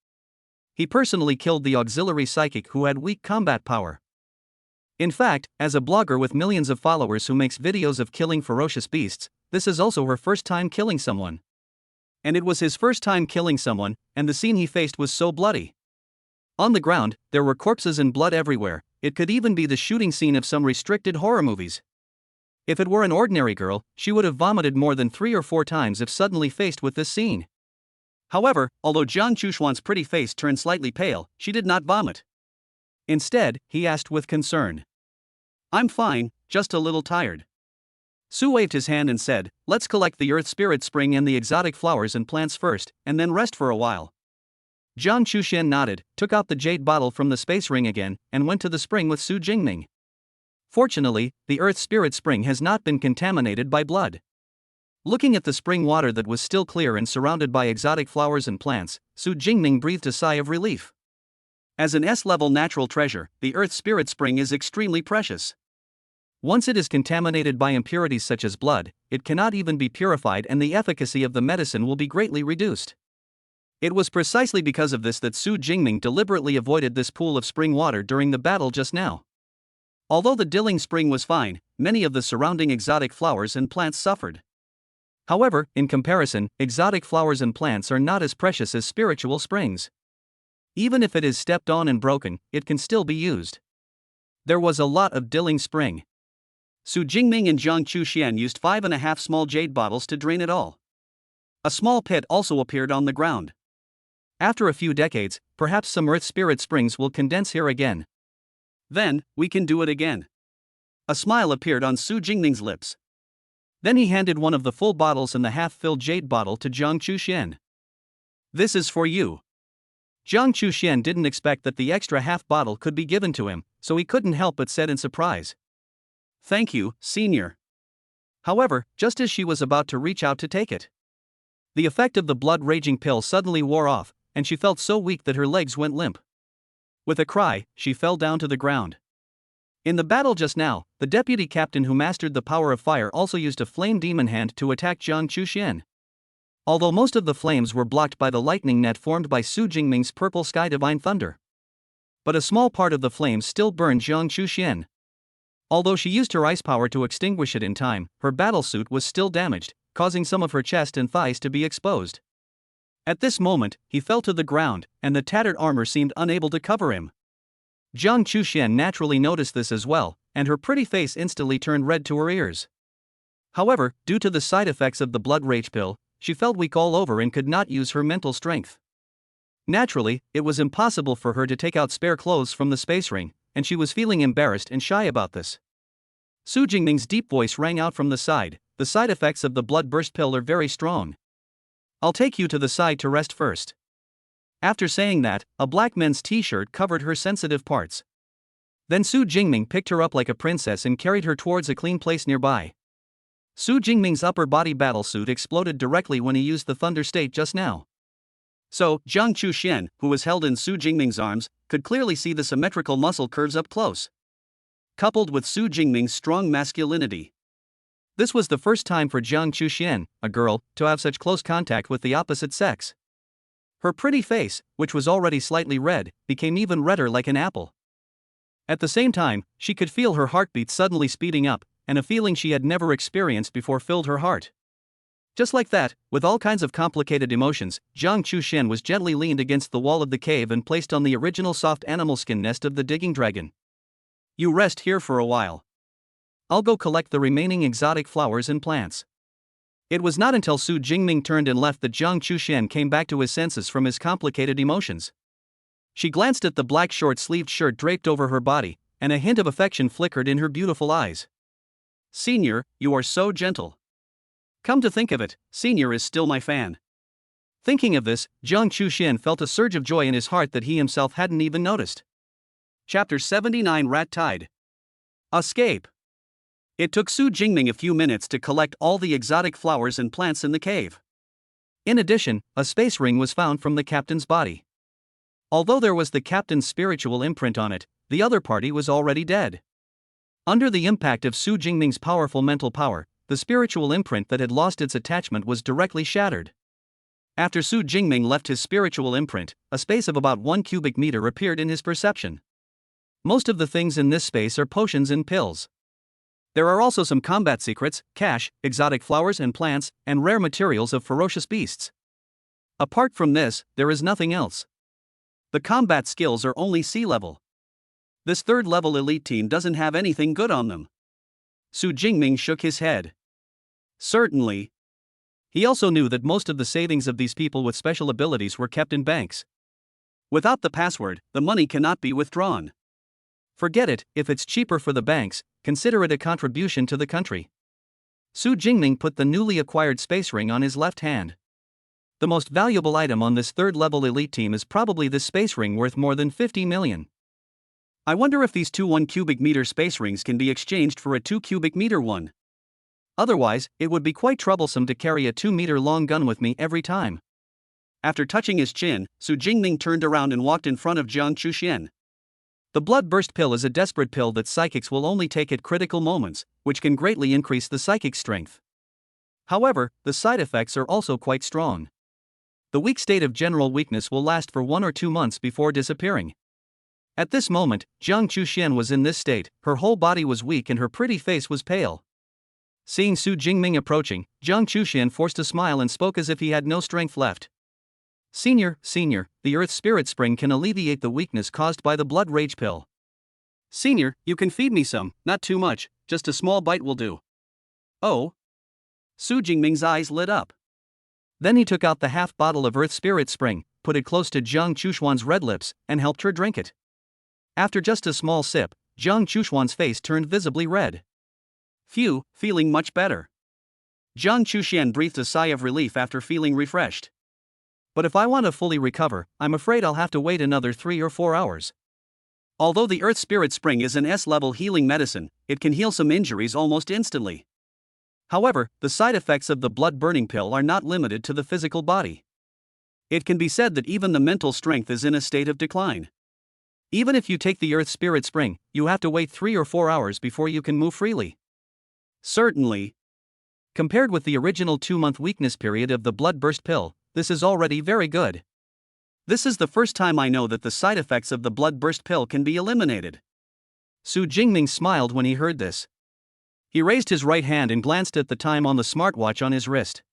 He personally killed the auxiliary psychic who had weak combat power. In fact, as a blogger with millions of followers who makes videos of killing ferocious beasts, this is also her first time killing someone. And it was his first time killing someone, and the scene he faced was so bloody. On the ground, there were corpses and blood everywhere. It could even be the shooting scene of some restricted horror movies. If it were an ordinary girl, she would have vomited more than 3 or 4 times if suddenly faced with this scene. However, although Jiang Chuxian's pretty face turned slightly pale, she did not vomit. Instead, he asked with concern. "I'm fine, just a little tired." Su waved his hand and said, "Let's collect the Earth Spirit Spring and the exotic flowers and plants first, and then rest for a while." Jiang Chuxian nodded, took out the jade bottle from the space ring again, and went to the spring with Su Jingming. Fortunately, the Earth Spirit Spring has not been contaminated by blood. Looking at the spring water that was still clear and surrounded by exotic flowers and plants, Su Jingming breathed a sigh of relief. As an S-level natural treasure, the Earth Spirit Spring is extremely precious. Once it is contaminated by impurities such as blood, it cannot even be purified and the efficacy of the medicine will be greatly reduced. It was precisely because of this that Su Jingming deliberately avoided this pool of spring water during the battle just now. Although the Dilling Spring was fine, many of the surrounding exotic flowers and plants suffered. However, in comparison, exotic flowers and plants are not as precious as spiritual springs. Even if it is stepped on and broken, it can still be used. There was a lot of Dilling Spring. Su Jingming and Jiang Chuxian used 5.5 small jade bottles to drain it all. A small pit also appeared on the ground. After a few decades, perhaps some Earth Spirit Springs will condense here again. Then, we can do it again. A smile appeared on Su Jingming's lips. Then he handed one of the full bottles and the half-filled jade bottle to Jiang Chuxian. "This is for you." Jiang Chuxian didn't expect that the extra half bottle could be given to him, so he couldn't help but said in surprise, "Thank you, senior." However, just as she was about to reach out to take it, the effect of the blood-raging pill suddenly wore off, and she felt so weak that her legs went limp. With a cry, she fell down to the ground. In the battle just now, the deputy captain who mastered the power of fire also used a flame demon hand to attack Jiang Chuxian. Although most of the flames were blocked by the lightning net formed by Su Jingming's purple sky divine thunder. But a small part of the flames still burned Jiang Chuxian. Although she used her ice power to extinguish it in time, her battlesuit was still damaged, causing some of her chest and thighs to be exposed. At this moment, he fell to the ground, and the tattered armor seemed unable to cover him. Jiang Chuxian naturally noticed this as well, and her pretty face instantly turned red to her ears. However, due to the side effects of the blood rage pill, she felt weak all over and could not use her mental strength. Naturally, it was impossible for her to take out spare clothes from the space ring, and she was feeling embarrassed and shy about this. Su Jingming's deep voice rang out from the side, "The side effects of the blood burst pill are very strong. I'll take you to the side to rest first." After saying that, a black men's t-shirt covered her sensitive parts. Then Su Jingming picked her up like a princess and carried her towards a clean place nearby. Su Jingming's upper body battlesuit exploded directly when he used the thunder state just now. So, Jiang Chuxian, who was held in Su Jingming's arms, could clearly see the symmetrical muscle curves up close. Coupled with Su Jingming's strong masculinity. This was the first time for Jiang Chuxian, a girl, to have such close contact with the opposite sex. Her pretty face, which was already slightly red, became even redder like an apple. At the same time, she could feel her heartbeat suddenly speeding up, and a feeling she had never experienced before filled her heart. Just like that, with all kinds of complicated emotions, Jiang Chuxian was gently leaned against the wall of the cave and placed on the original soft animal skin nest of the digging dragon. "You rest here for a while. I'll go collect the remaining exotic flowers and plants." It was not until Su Jingming turned and left that Jiang Chuxian came back to his senses from his complicated emotions. She glanced at the black short-sleeved shirt draped over her body, and a hint of affection flickered in her beautiful eyes. "Senior, you are so gentle. Come to think of it, Senior is still my fan." Thinking of this, Jiang Chuxian felt a surge of joy in his heart that he himself hadn't even noticed. Chapter 79 Rat Tide. Escape. It took Su Jingming a few minutes to collect all the exotic flowers and plants in the cave. In addition, a space ring was found from the captain's body. Although there was the captain's spiritual imprint on it, the other party was already dead. Under the impact of Su Jingming's powerful mental power, the spiritual imprint that had lost its attachment was directly shattered. After Su Jingming left his spiritual imprint, a space of about 1 cubic meter appeared in his perception. Most of the things in this space are potions and pills. There are also some combat secrets, cash, exotic flowers and plants, and rare materials of ferocious beasts. Apart from this, there is nothing else. The combat skills are only sea level. This third-level elite team doesn't have anything good on them. Su Jingming shook his head. Certainly. He also knew that most of the savings of these people with special abilities were kept in banks. Without the password, the money cannot be withdrawn. Forget it, if it's cheaper for the banks, consider it a contribution to the country. Su Jingming put the newly acquired space ring on his left hand. The most valuable item on this third-level elite team is probably this space ring worth more than 50 million. I wonder if these two 1 cubic meter space rings can be exchanged for a 2 cubic meter one. Otherwise, it would be quite troublesome to carry a 2-meter long gun with me every time. After touching his chin, Su Jingming turned around and walked in front of Jiang Chuxian. The blood burst pill is a desperate pill that psychics will only take at critical moments, which can greatly increase the psychic strength. However, the side effects are also quite strong. The weak state of general weakness will last for 1 or 2 months before disappearing. At this moment, Jiang Chuxian was in this state, her whole body was weak and her pretty face was pale. Seeing Su Jingming approaching, Jiang Chuxian forced a smile and spoke as if he had no strength left. Senior, the Earth Spirit Spring can alleviate the weakness caused by the blood rage pill. Senior, you can feed me some, not too much, just a small bite will do. Oh? Su Jingming's eyes lit up. Then he took out the half bottle of Earth Spirit Spring, put it close to Jiang Chuxian's red lips, and helped her drink it. After just a small sip, Jiang Chuxian's face turned visibly red. Phew, feeling much better. Jiang Chuxian breathed a sigh of relief after feeling refreshed. But if I want to fully recover, I'm afraid I'll have to wait another 3 or 4 hours. Although the Earth Spirit Spring is an S-level healing medicine, it can heal some injuries almost instantly. However, the side effects of the blood-burning pill are not limited to the physical body. It can be said that even the mental strength is in a state of decline. Even if you take the Earth Spirit Spring, you have to wait 3 or 4 hours before you can move freely. Certainly. Compared with the original 2-month weakness period of the blood burst pill, this is already very good. This is the first time I know that the side effects of the blood burst pill can be eliminated. Su Jingming smiled when he heard this. He raised his right hand and glanced at the time on the smartwatch on his wrist.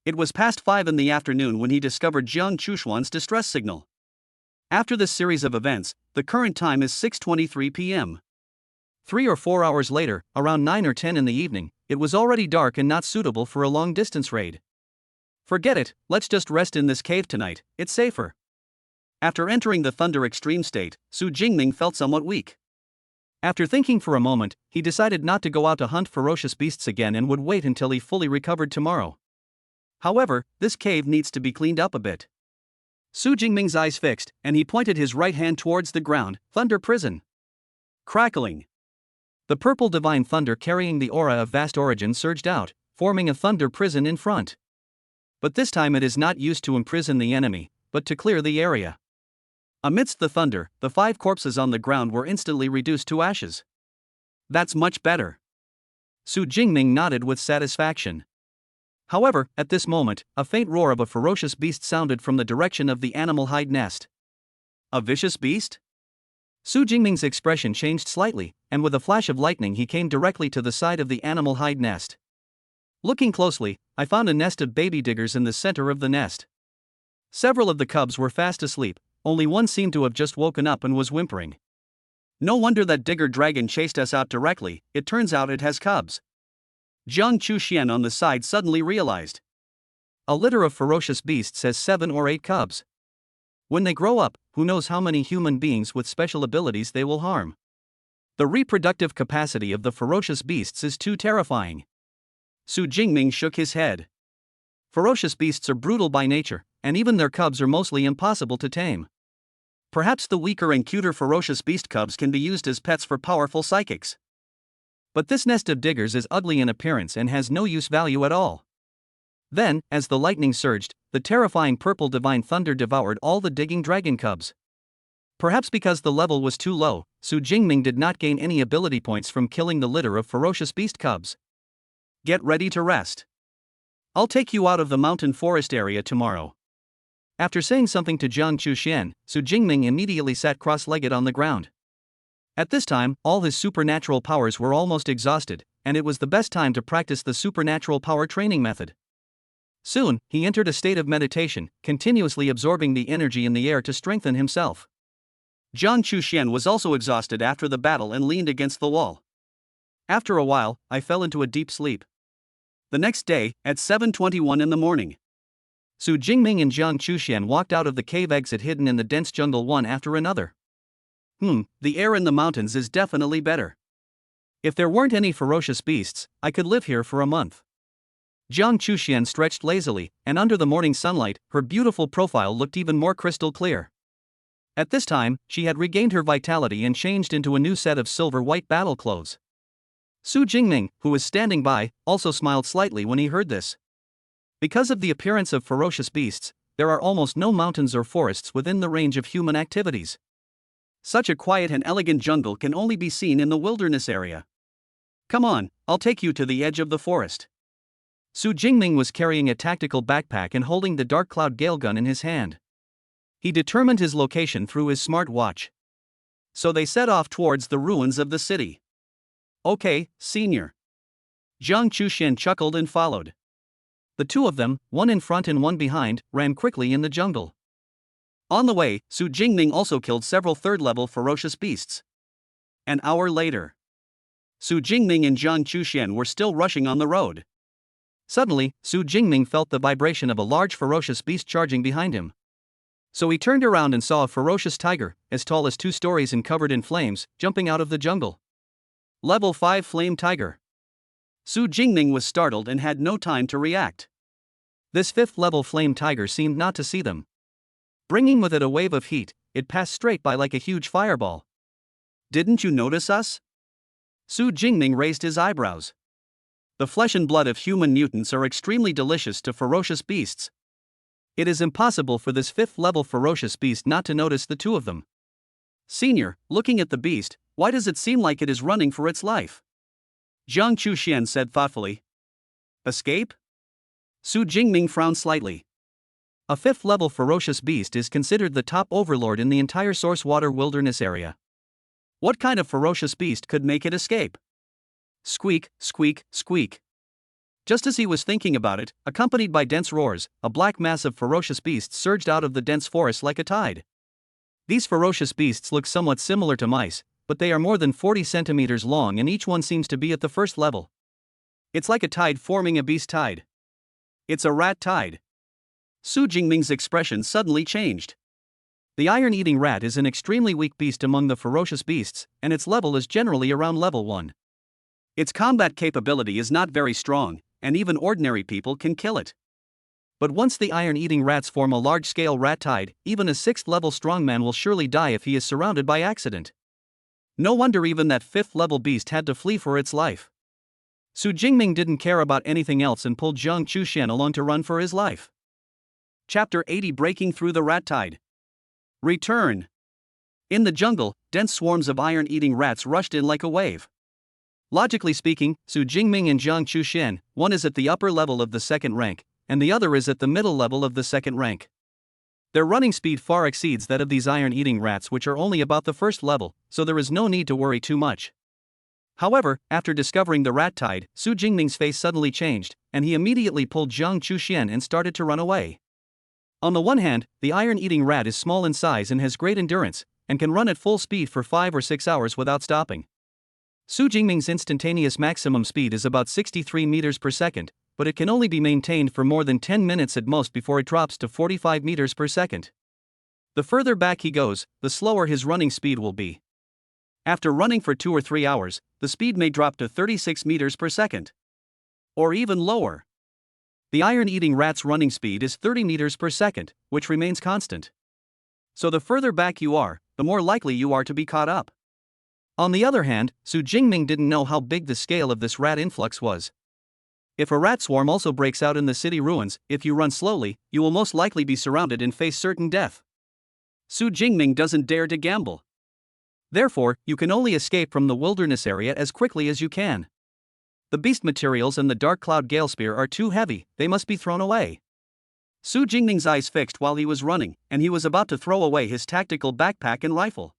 It was past 5 in the afternoon when he discovered Jiang Chuxian's distress signal. After this series of events, the current time is 6:23 p.m. 3 or 4 hours later, around 9 or 10 in the evening, it was already dark and not suitable for a long-distance raid. Forget it, let's just rest in this cave tonight, it's safer. After entering the Thunder Extreme state, Su Jingming felt somewhat weak. After thinking for a moment, he decided not to go out to hunt ferocious beasts again and would wait until he fully recovered tomorrow. However, this cave needs to be cleaned up a bit. Su Jingming's eyes fixed, and he pointed his right hand towards the ground, Thunder Prison. Crackling. The purple divine thunder carrying the aura of vast origin surged out, forming a thunder prison in front. But this time it is not used to imprison the enemy, but to clear the area. Amidst the thunder, the 5 corpses on the ground were instantly reduced to ashes. That's much better. Su Jingming nodded with satisfaction. However, at this moment, a faint roar of a ferocious beast sounded from the direction of the animal hide nest. A vicious beast? Su Jingming's expression changed slightly, and with a flash of lightning he came directly to the side of the animal hide nest. Looking closely, I found a nest of baby diggers in the center of the nest. Several of the cubs were fast asleep, only one seemed to have just woken up and was whimpering. No wonder that digger dragon chased us out directly, it turns out it has cubs. Jiang Chuxian on the side suddenly realized. A litter of ferocious beasts has 7 or 8 cubs. When they grow up, who knows how many human beings with special abilities they will harm. The reproductive capacity of the ferocious beasts is too terrifying. Su Jingming shook his head. Ferocious beasts are brutal by nature, and even their cubs are mostly impossible to tame. Perhaps the weaker and cuter ferocious beast cubs can be used as pets for powerful psychics. But this nest of diggers is ugly in appearance and has no use value at all. Then, as the lightning surged, the terrifying purple divine thunder devoured all the digging dragon cubs. Perhaps because the level was too low, Su Jingming did not gain any ability points from killing the litter of ferocious beast cubs. Get ready to rest. I'll take you out of the mountain forest area tomorrow. After saying something to Jiang Chuxian, Su Jingming immediately sat cross-legged on the ground. At this time, all his supernatural powers were almost exhausted, and it was the best time to practice the supernatural power training method. Soon, he entered a state of meditation, continuously absorbing the energy in the air to strengthen himself. Jiang Chuxian was also exhausted after the battle and leaned against the wall. After a while, I fell into a deep sleep. The next day, at 7:21 in the morning, Su Jingming and Jiang Chuxian walked out of the cave exit hidden in the dense jungle one after another. The air in the mountains is definitely better. If there weren't any ferocious beasts, I could live here for a month. Jiang Chuxian stretched lazily, and under the morning sunlight, her beautiful profile looked even more crystal clear. At this time, she had regained her vitality and changed into a new set of silver-white battle clothes. Su Jingming, who was standing by, also smiled slightly when he heard this. Because of the appearance of ferocious beasts, there are almost no mountains or forests within the range of human activities. Such a quiet and elegant jungle can only be seen in the wilderness area. Come on, I'll take you to the edge of the forest. Su Jingming was carrying a tactical backpack and holding the Dark Cloud Gale gun in his hand. He determined his location through his smart watch. So they set off towards the ruins of the city. Okay, senior. Jiang Chuxian chuckled and followed. The two of them, one in front and one behind, ran quickly in the jungle. On the way, Su Jingming also killed several third-level ferocious beasts. An hour later, Su Jingming and Jiang Chuxian were still rushing on the road. Suddenly, Su Jingming felt the vibration of a large ferocious beast charging behind him. So he turned around and saw a ferocious tiger, as tall as 2 stories and covered in flames, jumping out of the jungle. Level 5 Flame Tiger. Su Jingming was startled and had no time to react. This 5th level flame tiger seemed not to see them. Bringing with it a wave of heat, it passed straight by like a huge fireball. Didn't you notice us? Su Jingming raised his eyebrows. The flesh and blood of human mutants are extremely delicious to ferocious beasts. It is impossible for this 5th level ferocious beast not to notice the two of them. Senior, looking at the beast, why does it seem like it is running for its life? Jiang Chuxian said thoughtfully. Escape? Su Jingming frowned slightly. A 5th level ferocious beast is considered the top overlord in the entire source water wilderness area. What kind of ferocious beast could make it escape? Squeak, squeak, squeak. Just as he was thinking about it, accompanied by dense roars, a black mass of ferocious beasts surged out of the dense forest like a tide. These ferocious beasts look somewhat similar to mice, but they are more than 40 centimeters long and each one seems to be at the 1st level. It's like a tide forming a beast tide. It's a rat tide. Su Jingming's expression suddenly changed. The iron-eating rat is an extremely weak beast among the ferocious beasts, and its level is generally around level 1. Its combat capability is not very strong, and even ordinary people can kill it. But once the iron-eating rats form a large-scale rat tide, even a 6th level strongman will surely die if he is surrounded by accident. No wonder even that 5th level beast had to flee for its life. Su Jingming didn't care about anything else and pulled Jiang Chuxian along to run for his life. Chapter 80 Breaking Through the Rat Tide. Return. In the jungle, dense swarms of iron-eating rats rushed in like a wave. Logically speaking, Su Jingming and Jiang Chuxian, one is at the upper level of the 2nd rank, and the other is at the middle level of the 2nd rank. Their running speed far exceeds that of these iron-eating rats, which are only about the 1st level, so there is no need to worry too much. However, after discovering the rat tide, Su Jingming's face suddenly changed, and he immediately pulled Jiang Chuxian and started to run away. On the one hand, the iron-eating rat is small in size and has great endurance, and can run at full speed for 5 or 6 hours without stopping. Su Jingming's instantaneous maximum speed is about 63 meters per second, but it can only be maintained for more than 10 minutes at most before it drops to 45 meters per second. The further back he goes, the slower his running speed will be. After running for 2 or 3 hours, the speed may drop to 36 meters per second. Or even lower. The iron-eating rat's running speed is 30 meters per second, which remains constant. So the further back you are, the more likely you are to be caught up. On the other hand, Su Jingming didn't know how big the scale of this rat influx was. If a rat swarm also breaks out in the city ruins, if you run slowly, you will most likely be surrounded and face certain death. Su Jingming doesn't dare to gamble. Therefore, you can only escape from the wilderness area as quickly as you can. The beast materials and the dark cloud gale spear are too heavy, they must be thrown away. Su Jingming's eyes fixed while he was running, and he was about to throw away his tactical backpack and rifle.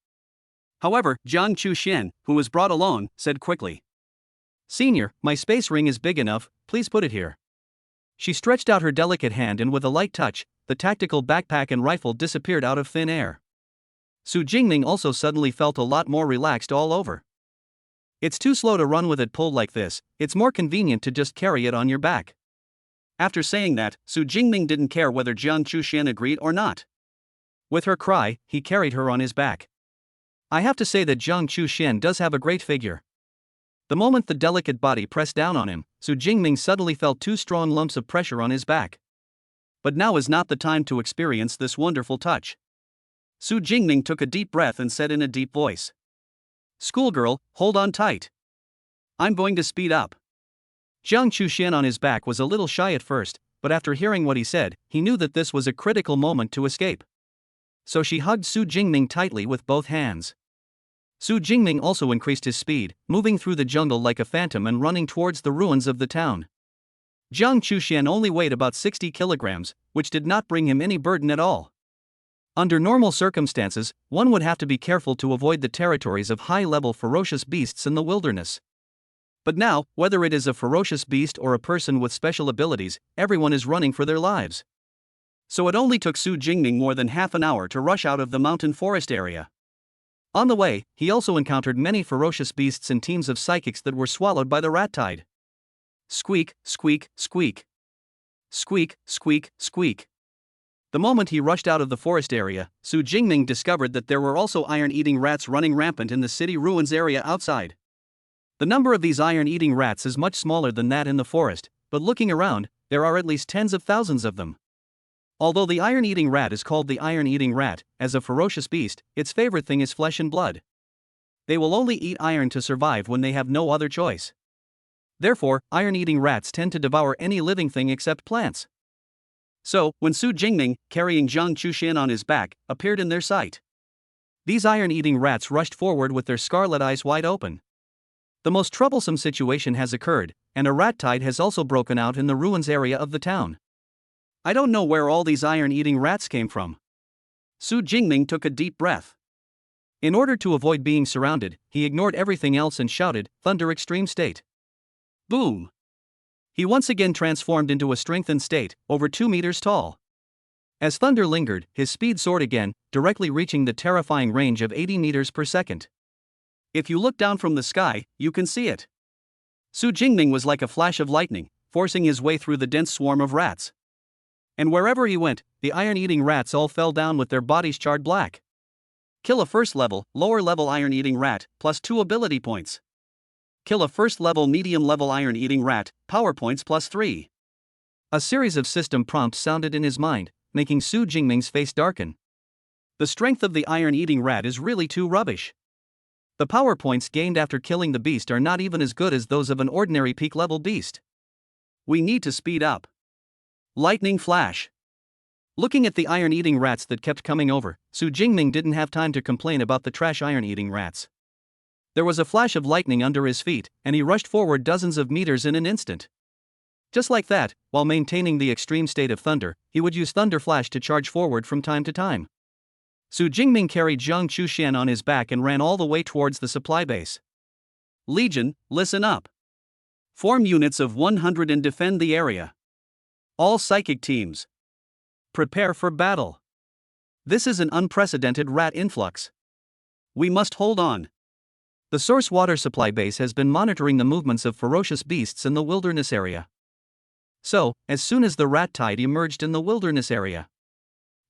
However, Jiang Chuxian, who was brought along, said quickly, "Senior, my space ring is big enough, please put it here." She stretched out her delicate hand and with a light touch, the tactical backpack and rifle disappeared out of thin air. Su Jingming also suddenly felt a lot more relaxed all over. It's too slow to run with it pulled like this, it's more convenient to just carry it on your back. After saying that, Su Jingming didn't care whether Jiang Chuxian agreed or not. With her cry, he carried her on his back. I have to say that Jiang Chuxian does have a great figure. The moment the delicate body pressed down on him, Su Jingming suddenly felt two strong lumps of pressure on his back. But now is not the time to experience this wonderful touch. Su Jingming took a deep breath and said in a deep voice, "Schoolgirl, hold on tight. I'm going to speed up." Jiang Chuxian on his back was a little shy at first, but after hearing what he said, he knew that this was a critical moment to escape. So she hugged Su Jingming tightly with both hands. Su Jingming also increased his speed, moving through the jungle like a phantom and running towards the ruins of the town. Jiang Chuxian only weighed about 60 kilograms, which did not bring him any burden at all. Under normal circumstances, one would have to be careful to avoid the territories of high-level ferocious beasts in the wilderness. But now, whether it is a ferocious beast or a person with special abilities, everyone is running for their lives. So it only took Su Jingming more than half an hour to rush out of the mountain forest area. On the way, he also encountered many ferocious beasts and teams of psychics that were swallowed by the rat tide. Squeak, squeak, squeak. Squeak, squeak, squeak. The moment he rushed out of the forest area, Su Jingming discovered that there were also iron-eating rats running rampant in the city ruins area outside. The number of these iron-eating rats is much smaller than that in the forest, but looking around, there are at least tens of thousands of them. Although the iron-eating rat is called the iron-eating rat, as a ferocious beast, its favorite thing is flesh and blood. They will only eat iron to survive when they have no other choice. Therefore, iron-eating rats tend to devour any living thing except plants. So, when Su Jingming, carrying Jiang Chuxian on his back, appeared in their sight, these iron-eating rats rushed forward with their scarlet eyes wide open. The most troublesome situation has occurred, and a rat tide has also broken out in the ruins area of the town. I don't know where all these iron-eating rats came from. Su Jingming took a deep breath. In order to avoid being surrounded, he ignored everything else and shouted, "Thunder Extreme State!" Boom! He once again transformed into a strengthened state, over 2 meters tall. As thunder lingered, his speed soared again, directly reaching the terrifying range of 80 meters per second. If you look down from the sky, you can see it. Su Jingming was like a flash of lightning, forcing his way through the dense swarm of rats. And wherever he went, the iron-eating rats all fell down with their bodies charred black. Kill a first-level, lower-level iron-eating rat, plus 2 ability points. Kill a first-level medium-level iron-eating rat, power points plus 3. A series of system prompts sounded in his mind, making Su Jingming's face darken. The strength of the iron-eating rat is really too rubbish. The power points gained after killing the beast are not even as good as those of an ordinary peak-level beast. We need to speed up. Lightning flash. Looking at the iron-eating rats that kept coming over, Su Jingming didn't have time to complain about the trash iron-eating rats. There was a flash of lightning under his feet, and he rushed forward dozens of meters in an instant. Just like that, while maintaining the extreme state of thunder, he would use Thunder Flash to charge forward from time to time. Su Jingming carried Jiang Chuxian on his back and ran all the way towards the supply base. Legion, listen up. Form units of 100 and defend the area. All psychic teams, prepare for battle. This is an unprecedented rat influx. We must hold on. The source water supply base has been monitoring the movements of ferocious beasts in the wilderness area. So, as soon as the rat tide emerged in the wilderness area,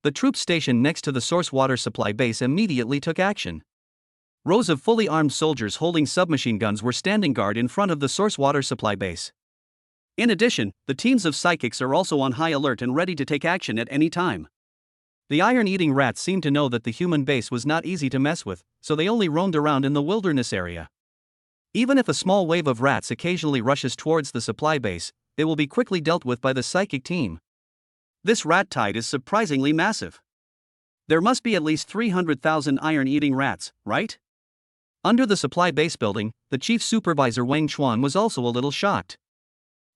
the troops stationed next to the source water supply base immediately took action. Rows of fully armed soldiers holding submachine guns were standing guard in front of the source water supply base. In addition, the teams of psychics are also on high alert and ready to take action at any time. The iron-eating rats seemed to know that the human base was not easy to mess with, so they only roamed around in the wilderness area. Even if a small wave of rats occasionally rushes towards the supply base, they will be quickly dealt with by the psychic team. This rat tide is surprisingly massive. There must be at least 300,000 iron-eating rats, right? Under the supply base building, the chief supervisor Wang Chuan was also a little shocked.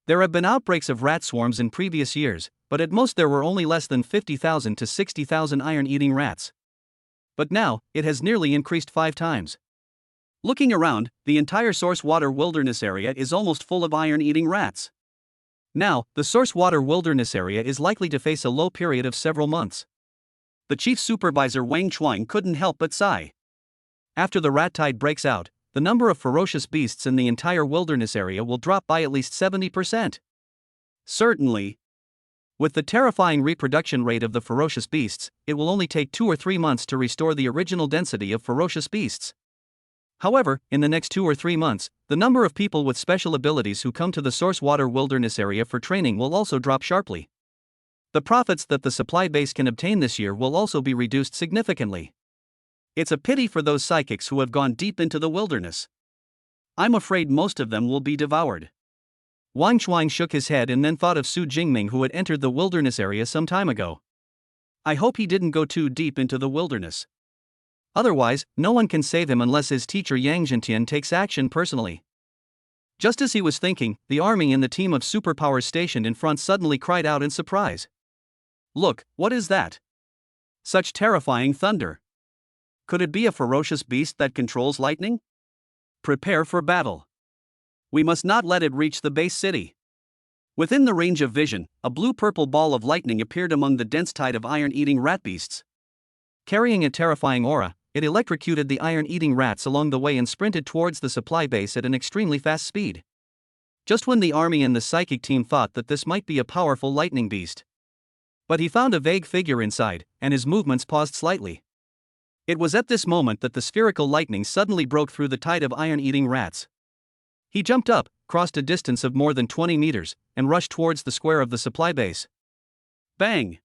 There have been outbreaks of rat swarms in previous years, but at most there were only less than 50,000 to 60,000 iron-eating rats. But now, it has nearly increased 5 times. Looking around, the entire source water wilderness area is almost full of iron-eating rats. Now, the source water wilderness area is likely to face a low period of several months. The chief supervisor Wang Chuan couldn't help but sigh. After the rat tide breaks out, the number of ferocious beasts in the entire wilderness area will drop by at least 70%. Certainly. With the terrifying reproduction rate of the ferocious beasts, it will only take 2 or 3 months to restore the original density of ferocious beasts. However, in the next 2 or 3 months, the number of people with special abilities who come to the source water wilderness area for training will also drop sharply. The profits that the supply base can obtain this year will also be reduced significantly. It's a pity for those psychics who have gone deep into the wilderness. I'm afraid most of them will be devoured. Wang Chuan shook his head and then thought of Su Jingming, who had entered the wilderness area some time ago. I hope he didn't go too deep into the wilderness. Otherwise, no one can save him unless his teacher Yang Zhentian takes action personally. Just as he was thinking, the army and the team of Superpowers stationed in front suddenly cried out in surprise. Look, what is that? Such terrifying thunder. Could it be a ferocious beast that controls lightning? Prepare for battle. We must not let it reach the base city. Within the range of vision, a blue-purple ball of lightning appeared among the dense tide of iron-eating rat beasts. Carrying a terrifying aura, it electrocuted the iron-eating rats along the way and sprinted towards the supply base at an extremely fast speed. Just when the army and the psychic team thought that this might be a powerful lightning beast. But he found a vague figure inside, and his movements paused slightly. It was at this moment that the spherical lightning suddenly broke through the tide of iron-eating rats. He jumped up, crossed a distance of more than 20 meters, and rushed towards the square of the supply base. Bang!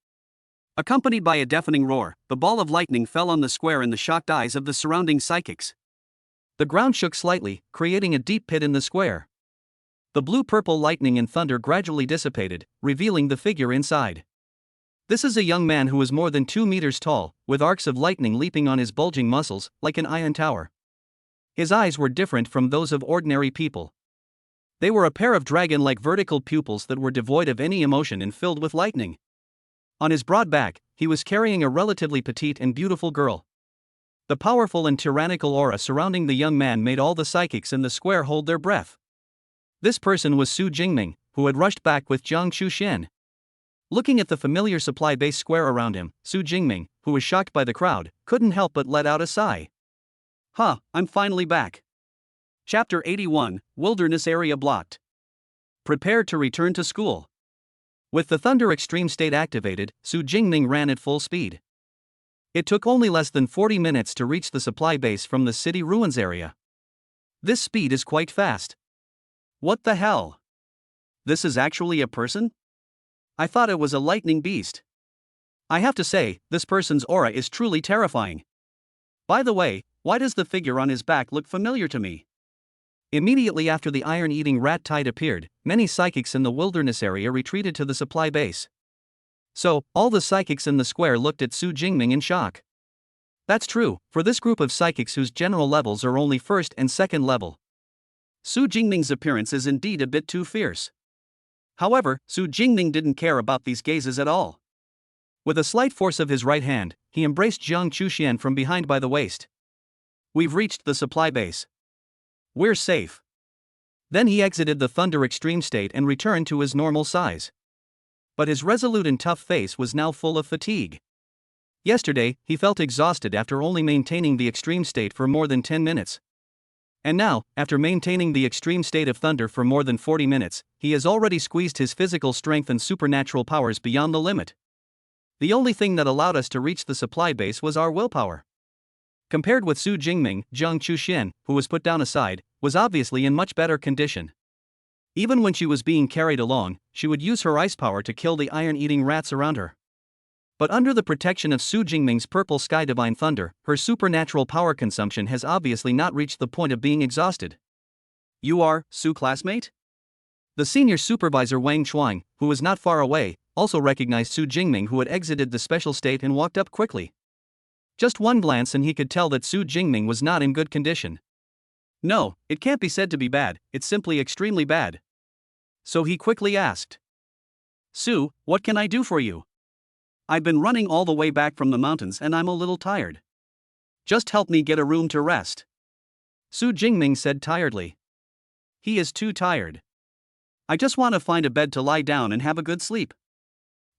Accompanied by a deafening roar, the ball of lightning fell on the square in the shocked eyes of the surrounding psychics. The ground shook slightly, creating a deep pit in the square. The blue-purple lightning and thunder gradually dissipated, revealing the figure inside. This is a young man who is more than 2 meters tall, with arcs of lightning leaping on his bulging muscles, like an iron tower. His eyes were different from those of ordinary people. They were a pair of dragon-like vertical pupils that were devoid of any emotion and filled with lightning. On his broad back, he was carrying a relatively petite and beautiful girl. The powerful and tyrannical aura surrounding the young man made all the psychics in the square hold their breath. This person was Su Jingming, who had rushed back with Jiang Chuxian. Looking at the familiar supply base square around him, Su Jingming, who was shocked by the crowd, couldn't help but let out a sigh. I'm finally back. Chapter 81, Wilderness Area Blocked. Prepare to return to school. With the Thunder Extreme State activated, Su Jingming ran at full speed. It took only less than 40 minutes to reach the supply base from the city ruins area. This speed is quite fast. What the hell? This is actually a person? I thought it was a lightning beast. I have to say, this person's aura is truly terrifying. By the way, why does the figure on his back look familiar to me? Immediately after the iron-eating rat tide appeared, many psychics in the wilderness area retreated to the supply base. So, all the psychics in the square looked at Su Jingming in shock. That's true, for this group of psychics whose general levels are only first and second level. Su Jingming's appearance is indeed a bit too fierce. However, Su Jingming didn't care about these gazes at all. With a slight force of his right hand, he embraced Jiang Chuxian from behind by the waist. We've reached the supply base. We're safe. Then he exited the Thunder Extreme State and returned to his normal size. But his resolute and tough face was now full of fatigue. Yesterday, he felt exhausted after only maintaining the extreme state for more than 10 minutes. And now, after maintaining the extreme state of thunder for more than 40 minutes, he has already squeezed his physical strength and supernatural powers beyond the limit. The only thing that allowed us to reach the supply base was our willpower. Compared with Su Jingming, Jiang Chuxian, who was put down aside, was obviously in much better condition. Even when she was being carried along, she would use her ice power to kill the iron-eating rats around her. But under the protection of Su Jingming's purple sky divine thunder, her supernatural power consumption has obviously not reached the point of being exhausted. You are, Su classmate? The senior supervisor Wang Chuang, who was not far away, also recognized Su Jingming, who had exited the special state and walked up quickly. Just one glance and he could tell that Su Jingming was not in good condition. No, it can't be said to be bad, it's simply extremely bad. So he quickly asked, Su, what can I do for you? I've been running all the way back from the mountains and I'm a little tired. Just help me get a room to rest. Su Jingming said tiredly. He is too tired. I just want to find a bed to lie down and have a good sleep.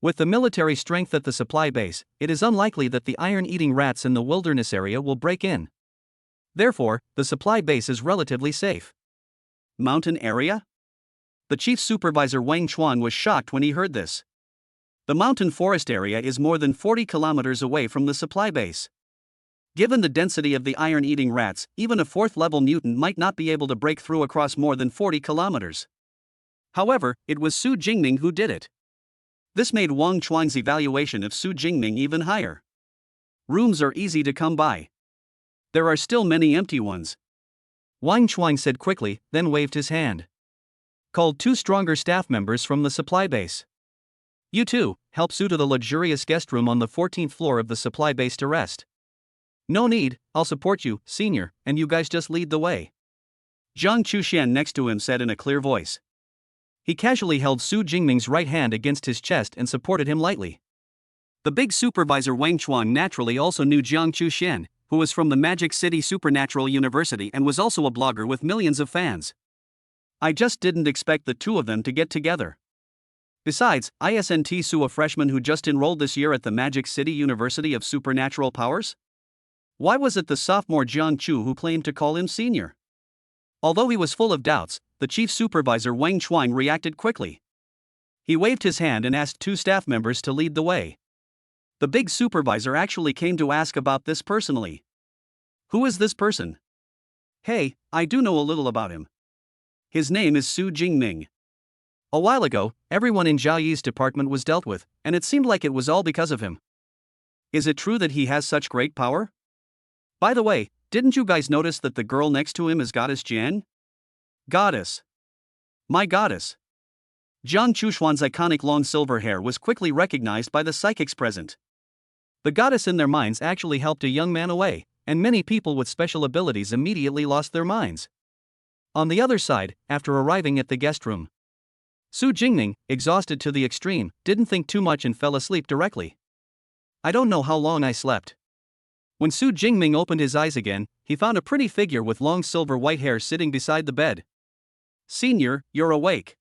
With the military strength at the supply base, it is unlikely that the iron-eating rats in the wilderness area will break in. Therefore, the supply base is relatively safe. Mountain area? The chief supervisor Wang Chuan was shocked when he heard this. The mountain forest area is more than 40 kilometers away from the supply base. Given the density of the iron-eating rats, even a fourth-level mutant might not be able to break through across more than 40 kilometers. However, it was Su Jingming who did it. This made Wang Chuang's evaluation of Su Jingming even higher. Rooms are easy to come by. There are still many empty ones. Wang Chuang said quickly, then waved his hand. Called 2 stronger staff members from the supply base. You two, help Su to the luxurious guest room on the 14th floor of the supply base to rest. No need, I'll support you, senior, and you guys just lead the way. Zhang Chuxian next to him said in a clear voice. He casually held Su Jingming's right hand against his chest and supported him lightly. The big supervisor Wang Chuang naturally also knew Zhang Chuxian, who was from the Magic City Supernatural University and was also a blogger with millions of fans. I just didn't expect the two of them to get together. Besides, isn't Su a freshman who just enrolled this year at the Magic City University of Supernatural Powers? Why was it the sophomore Jiang Chu who claimed to call him senior? Although he was full of doubts, the chief supervisor Wang Chuang reacted quickly. He waved his hand and asked 2 staff members to lead the way. The big supervisor actually came to ask about this personally. Who is this person? Hey, I do know a little about him. His name is Su Jingming. A while ago, everyone in Zhao Yi's department was dealt with, and it seemed like it was all because of him. Is it true that he has such great power? By the way, didn't you guys notice that the girl next to him is Goddess Jian? Goddess. My goddess. Zhang Chushuan's iconic long silver hair was quickly recognized by the psychics present. The goddess in their minds actually helped a young man away, and many people with special abilities immediately lost their minds. On the other side, after arriving at the guest room, Su Jingming, exhausted to the extreme, didn't think too much and fell asleep directly. I don't know how long I slept. When Su Jingming opened his eyes again, he found a pretty figure with long silver white hair sitting beside the bed. Senior, you're awake.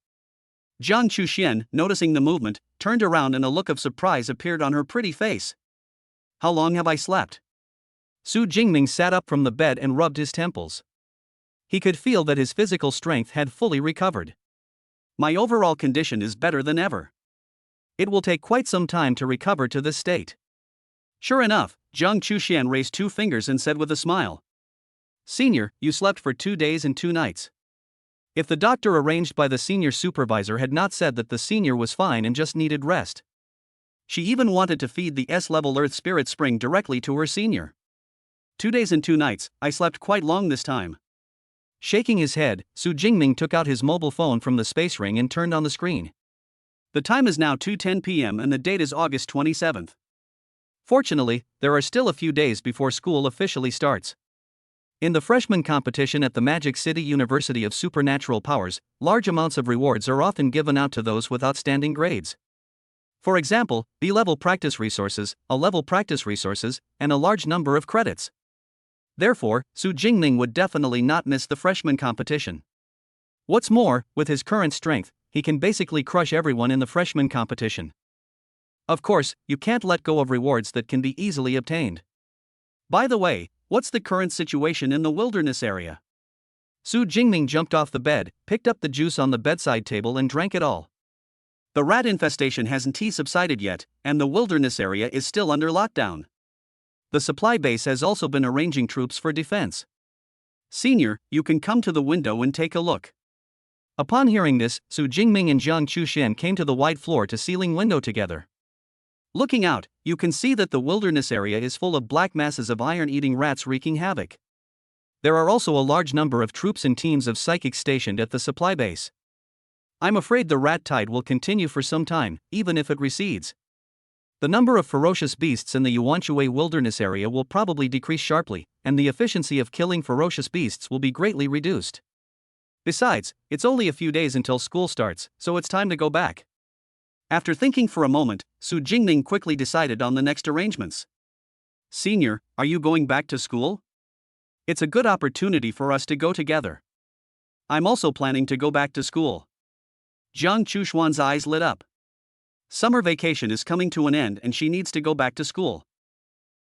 Zhang Chuxian, noticing the movement, turned around and a look of surprise appeared on her pretty face. How long have I slept? Su Jingming sat up from the bed and rubbed his temples. He could feel that his physical strength had fully recovered. My overall condition is better than ever. It will take quite some time to recover to this state. Sure enough, Zhang Chuxian raised 2 fingers and said with a smile. Senior, you slept for 2 days and 2 nights. If the doctor arranged by the senior supervisor had not said that the senior was fine and just needed rest. She even wanted to feed the S-level Earth Spirit Spring directly to her senior. 2 days and 2 nights, I slept quite long this time. Shaking his head, Su Jingming took out his mobile phone from the space ring and turned on the screen. The time is now 2:10 p.m. and the date is August 27th. Fortunately, there are still a few days before school officially starts. In the freshman competition at the Magic City University of Supernatural Powers, large amounts of rewards are often given out to those with outstanding grades. For example, B-level practice resources, A-level practice resources, and a large number of credits. Therefore, Su Jingming would definitely not miss the freshman competition. What's more, with his current strength, he can basically crush everyone in the freshman competition. Of course, you can't let go of rewards that can be easily obtained. By the way, what's the current situation in the wilderness area? Su Jingming jumped off the bed, picked up the juice on the bedside table and drank it all. The rat infestation hasn't subsided yet, and the wilderness area is still under lockdown. The supply base has also been arranging troops for defense. Senior, you can come to the window and take a look. Upon hearing this, Su Jingming and Zhang Chuxian came to the wide floor-to-ceiling window together. Looking out, you can see that the wilderness area is full of black masses of iron-eating rats wreaking havoc. There are also a large number of troops and teams of psychics stationed at the supply base. I'm afraid the rat tide will continue for some time, even if it recedes. The number of ferocious beasts in the Yuanshui wilderness area will probably decrease sharply, and the efficiency of killing ferocious beasts will be greatly reduced. Besides, it's only a few days until school starts, so it's time to go back. After thinking for a moment, Su Jingming quickly decided on the next arrangements. Senior, are you going back to school? It's a good opportunity for us to go together. I'm also planning to go back to school. Jiang Chushuan's eyes lit up. Summer vacation is coming to an end and she needs to go back to school.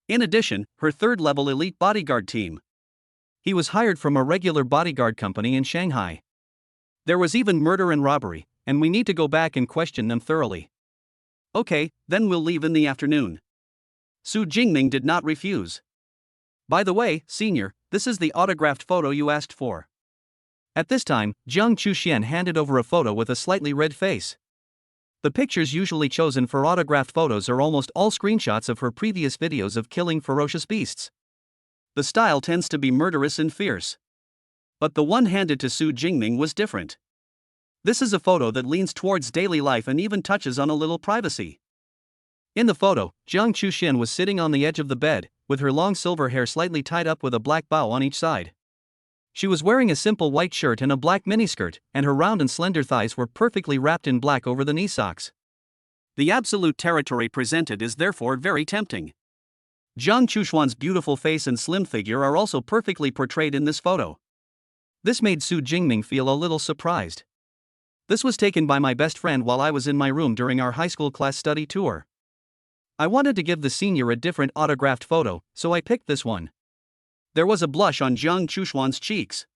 In addition, her third-level elite bodyguard team. He was hired from a regular bodyguard company in Shanghai. There was even murder and robbery, and we need to go back and question them thoroughly. Okay, then we'll leave in the afternoon. Su Jingming did not refuse. By the way, senior, this is the autographed photo you asked for. At this time, Jiang Chuxian handed over a photo with a slightly red face. The pictures usually chosen for autographed photos are almost all screenshots of her previous videos of killing ferocious beasts. The style tends to be murderous and fierce. But the one handed to Su Jingming was different. This is a photo that leans towards daily life and even touches on a little privacy. In the photo, Jiang Chuxian was sitting on the edge of the bed, with her long silver hair slightly tied up with a black bow on each side. She was wearing a simple white shirt and a black miniskirt, and her round and slender thighs were perfectly wrapped in black over the knee socks. The absolute territory presented is therefore very tempting. Jiang Chushuan's beautiful face and slim figure are also perfectly portrayed in this photo. This made Su Jingming feel a little surprised. This was taken by my best friend while I was in my room during our high school class study tour. I wanted to give the senior a different autographed photo, so I picked this one. There was a blush on Jiang Chushuan's cheeks.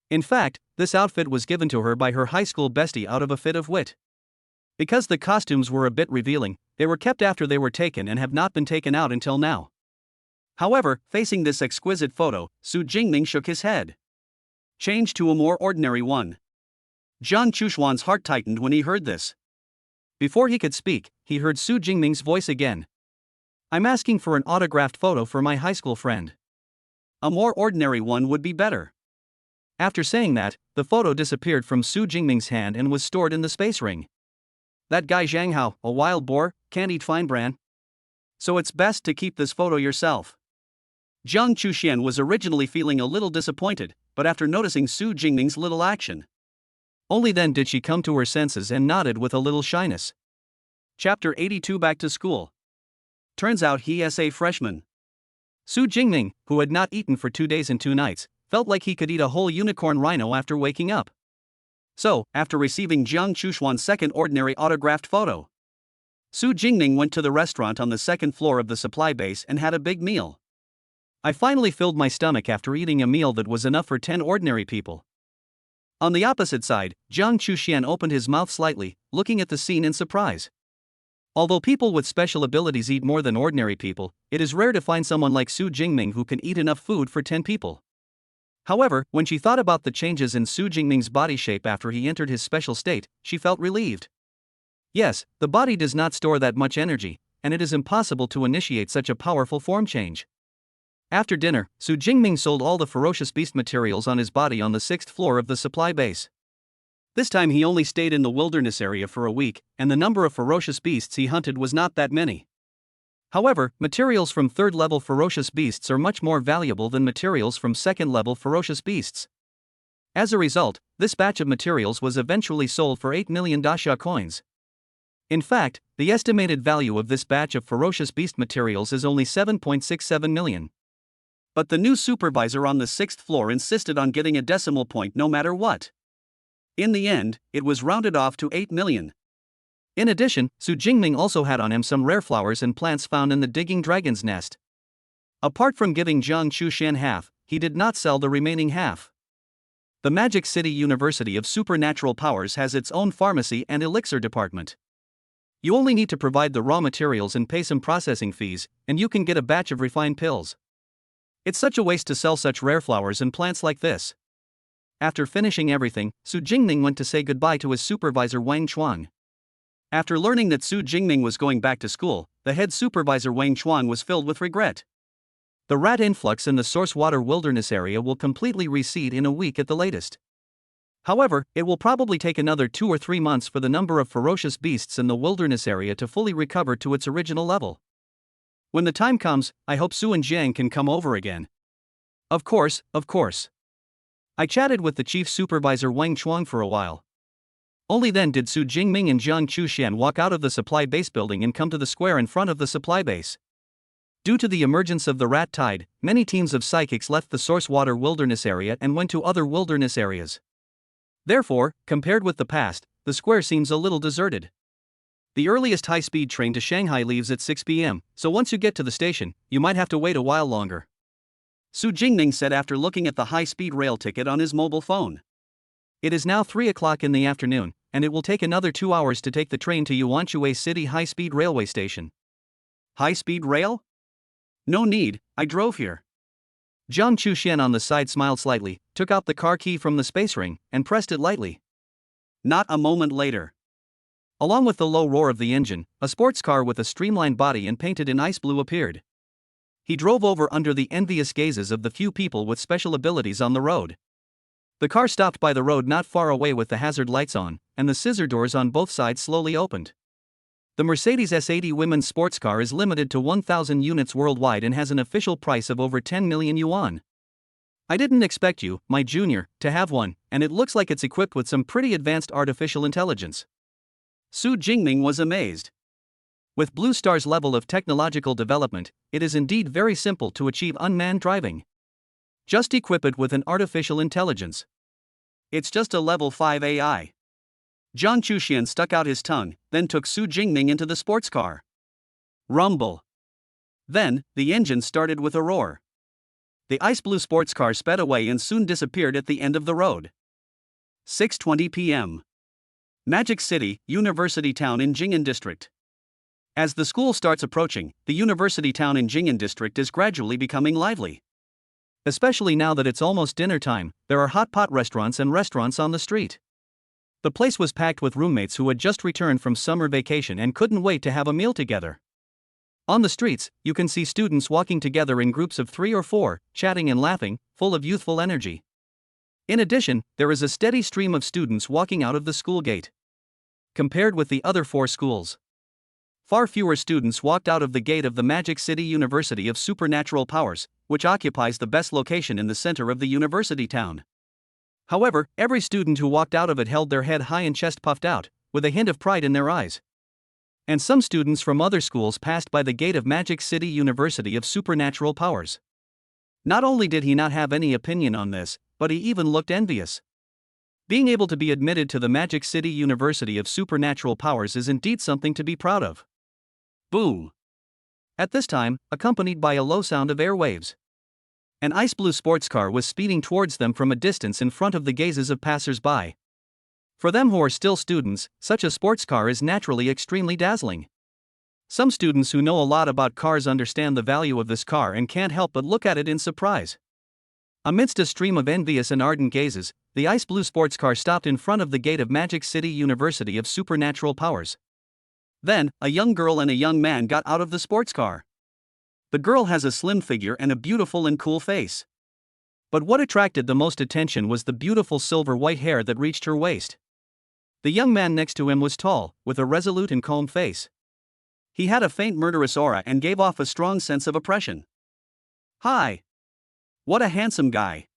In fact, this outfit was given to her by her high school bestie out of a fit of wit. Because the costumes were a bit revealing, they were kept after they were taken and have not been taken out until now. However, facing this exquisite photo, Su Jingming shook his head. Change to a more ordinary one. Jiang Chushuan's heart tightened when he heard this. Before he could speak, he heard Su Jingming's voice again. I'm asking for an autographed photo for my high school friend. A more ordinary one would be better. After saying that, the photo disappeared from Su Jingming's hand and was stored in the space ring. That guy Zhang Hao, a wild boar, can't eat fine bran. So it's best to keep this photo yourself. Jiang Chuxian was originally feeling a little disappointed, but after noticing Su Jingming's little action, only then did she come to her senses and nodded with a little shyness. Chapter 82 Back to School. Turns out he is a freshman. Su Jingming, who had not eaten for 2 days and 2 nights, felt like he could eat a whole unicorn rhino after waking up. So, after receiving Jiang Chushuan's second ordinary autographed photo, Su Jingming went to the restaurant on the second floor of the supply base and had a big meal. I finally filled my stomach after eating a meal that was enough for 10 ordinary people. On the opposite side, Jiang Chuxian opened his mouth slightly, looking at the scene in surprise. Although people with special abilities eat more than ordinary people, it is rare to find someone like Su Jingming who can eat enough food for 10 people. However, when she thought about the changes in Su Jingming's body shape after he entered his special state, she felt relieved. Yes, the body does not store that much energy, and it is impossible to initiate such a powerful form change. After dinner, Su Jingming sold all the ferocious beast materials on his body on the 6th floor of the supply base. This time he only stayed in the wilderness area for a week, and the number of ferocious beasts he hunted was not that many. However, materials from 3rd-level ferocious beasts are much more valuable than materials from 2nd-level ferocious beasts. As a result, this batch of materials was eventually sold for 8 million dasha coins. In fact, the estimated value of this batch of ferocious beast materials is only 7.67 million. But the new supervisor on the 6th floor insisted on getting a decimal point no matter what. In the end, it was rounded off to 8 million. In addition, Su Jingming also had on him some rare flowers and plants found in the digging dragon's nest. Apart from giving Jiang Chuxian half, he did not sell the remaining half. The Magic City University of Supernatural Powers has its own pharmacy and elixir department. You only need to provide the raw materials and pay some processing fees, and you can get a batch of refined pills. It's such a waste to sell such rare flowers and plants like this. After finishing everything, Su Jingming went to say goodbye to his supervisor Wang Chuan. After learning that Su Jingming was going back to school, the head supervisor Wang Chuan was filled with regret. The rat influx in the source water wilderness area will completely recede in a week at the latest. However, it will probably take another 2 or 3 months for the number of ferocious beasts in the wilderness area to fully recover to its original level. When the time comes, I hope Su and Jiang can come over again. Of course, of course. I chatted with the chief supervisor Wang Chuang for a while. Only then did Su Jingming and Jiang Chuxian walk out of the supply base building and come to the square in front of the supply base. Due to the emergence of the rat tide, many teams of psychics left the source water wilderness area and went to other wilderness areas. Therefore, compared with the past, the square seems a little deserted. The earliest high-speed train to Shanghai leaves at 6 p.m., so once you get to the station, you might have to wait a while longer. Su Jingming said after looking at the high-speed rail ticket on his mobile phone. It is now 3 o'clock in the afternoon, and it will take another 2 hours to take the train to Yuanshui City High-Speed Railway Station. High-speed rail? No need, I drove here. Jiang Chuxian on the side smiled slightly, took out the car key from the space ring, and pressed it lightly. Not a moment later. Along with the low roar of the engine, a sports car with a streamlined body and painted in ice blue appeared. He drove over under the envious gazes of the few people with special abilities on the road. The car stopped by the road not far away with the hazard lights on, and the scissor doors on both sides slowly opened. The Mercedes S80 women's sports car is limited to 1,000 units worldwide and has an official price of over 10 million yuan. I didn't expect you, my junior, to have one, and it looks like it's equipped with some pretty advanced artificial intelligence. Su Jingming was amazed. With Blue Star's level of technological development, it is indeed very simple to achieve unmanned driving. Just equip it with an artificial intelligence. It's just a level 5 AI. Jiang Chuxian stuck out his tongue, then took Su Jingming into the sports car. Rumble. Then, the engine started with a roar. The ice blue sports car sped away and soon disappeared at the end of the road. 6:20 p.m. Magic City, University Town in Jing'an District. As the school starts approaching, the University Town in Jing'an District is gradually becoming lively. Especially now that it's almost dinner time, there are hot pot restaurants and restaurants on the street. The place was packed with roommates who had just returned from summer vacation and couldn't wait to have a meal together. On the streets, you can see students walking together in groups of 3 or 4, chatting and laughing, full of youthful energy. In addition, there is a steady stream of students walking out of the school gate. Compared with the other 4 schools, far fewer students walked out of the gate of the Magic City University of Supernatural Powers, which occupies the best location in the center of the university town. However, every student who walked out of it held their head high and chest puffed out, with a hint of pride in their eyes. And some students from other schools passed by the gate of Magic City University of Supernatural Powers. Not only did he not have any opinion on this, but he even looked envious. Being able to be admitted to the Magic City University of Supernatural Powers is indeed something to be proud of. Boom! At this time, accompanied by a low sound of airwaves, an ice blue sports car was speeding towards them from a distance in front of the gazes of passers-by. For them who are still students, such a sports car is naturally extremely dazzling. Some students who know a lot about cars understand the value of this car and can't help but look at it in surprise. Amidst a stream of envious and ardent gazes, the ice blue sports car stopped in front of the gate of Magic City University of Supernatural Powers. Then, a young girl and a young man got out of the sports car. The girl has a slim figure and a beautiful and cool face. But what attracted the most attention was the beautiful silver white hair that reached her waist. The young man next to him was tall, with a resolute and calm face. He had a faint murderous aura and gave off a strong sense of oppression. Hi! What a handsome guy!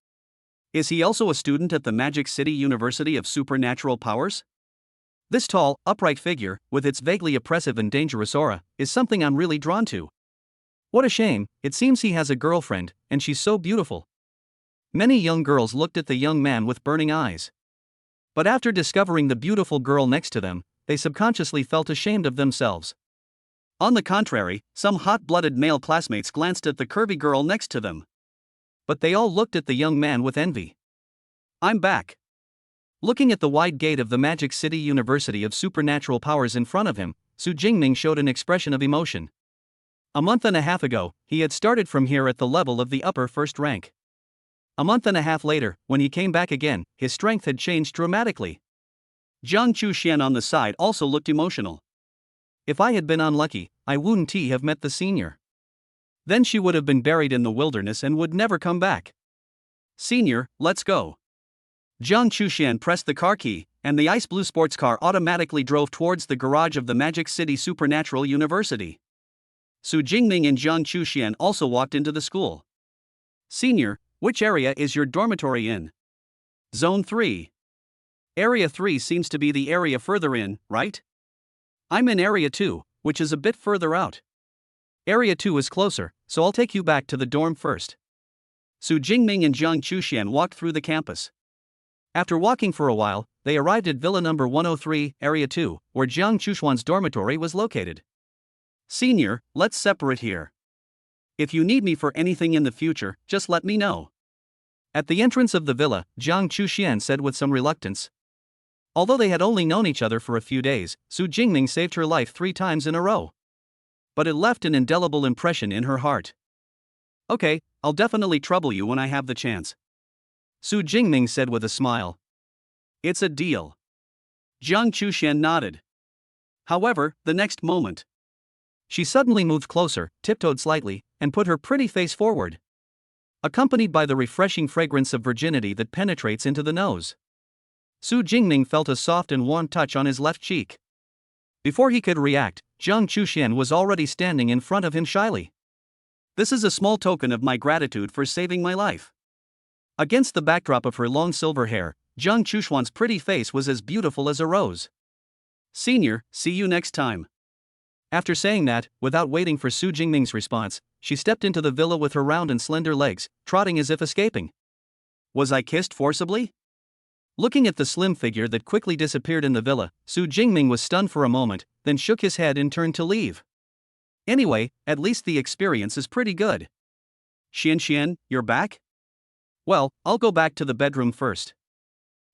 Is he also a student at the Magic City University of Supernatural Powers? This tall, upright figure, with its vaguely oppressive and dangerous aura, is something I'm really drawn to. What a shame, it seems he has a girlfriend, and she's so beautiful. Many young girls looked at the young man with burning eyes. But after discovering the beautiful girl next to them, they subconsciously felt ashamed of themselves. On the contrary, some hot-blooded male classmates glanced at the curvy girl next to them. But they all looked at the young man with envy. I'm back. Looking at the wide gate of the Magic City University of Supernatural Powers in front of him, Su Jingming showed an expression of emotion. A month and a half ago, he had started from here at the level of the upper first rank. A month and a half later, when he came back again, his strength had changed dramatically. Jiang Chuxian on the side also looked emotional. If I had been unlucky, I wouldn't have met the senior. Then she would have been buried in the wilderness and would never come back. Senior, let's go. Jiang Chuxian pressed the car key, and the ice blue sports car automatically drove towards the garage of the Magic City Supernatural University. Su Jingming and Jiang Chuxian also walked into the school. Senior, which area is your dormitory in? Zone 3. Area 3 seems to be the area further in, right? I'm in Area 2, which is a bit further out. Area 2 is closer, so I'll take you back to the dorm first. Su Jingming and Jiang Chuxian walked through the campus. After walking for a while, they arrived at Villa number 103, Area 2, where Jiang Chuxian's dormitory was located. Senior, let's separate here. If you need me for anything in the future, just let me know. At the entrance of the villa, Jiang Chuxian said with some reluctance. Although they had only known each other for a few days, Su Jingming saved her life 3 times in a row. But it left an indelible impression in her heart. Okay, I'll definitely trouble you when I have the chance. Su Jingming said with a smile. It's a deal. Jiang Chuxian nodded. However, the next moment, she suddenly moved closer, tiptoed slightly, and put her pretty face forward, accompanied by the refreshing fragrance of virginity that penetrates into the nose. Su Jingming felt a soft and warm touch on his left cheek. Before he could react, Jiang Chuxian was already standing in front of him shyly. This is a small token of my gratitude for saving my life. Against the backdrop of her long silver hair, Jiang Chuxian's pretty face was as beautiful as a rose. Senior, see you next time. After saying that, without waiting for Su Jingming's response, she stepped into the villa with her round and slender legs, trotting as if escaping. Was I kissed forcibly? Looking at the slim figure that quickly disappeared in the villa, Su Jingming was stunned for a moment, then shook his head and turned to leave. Anyway, at least the experience is pretty good. Xian, you're back? Well, I'll go back to the bedroom first.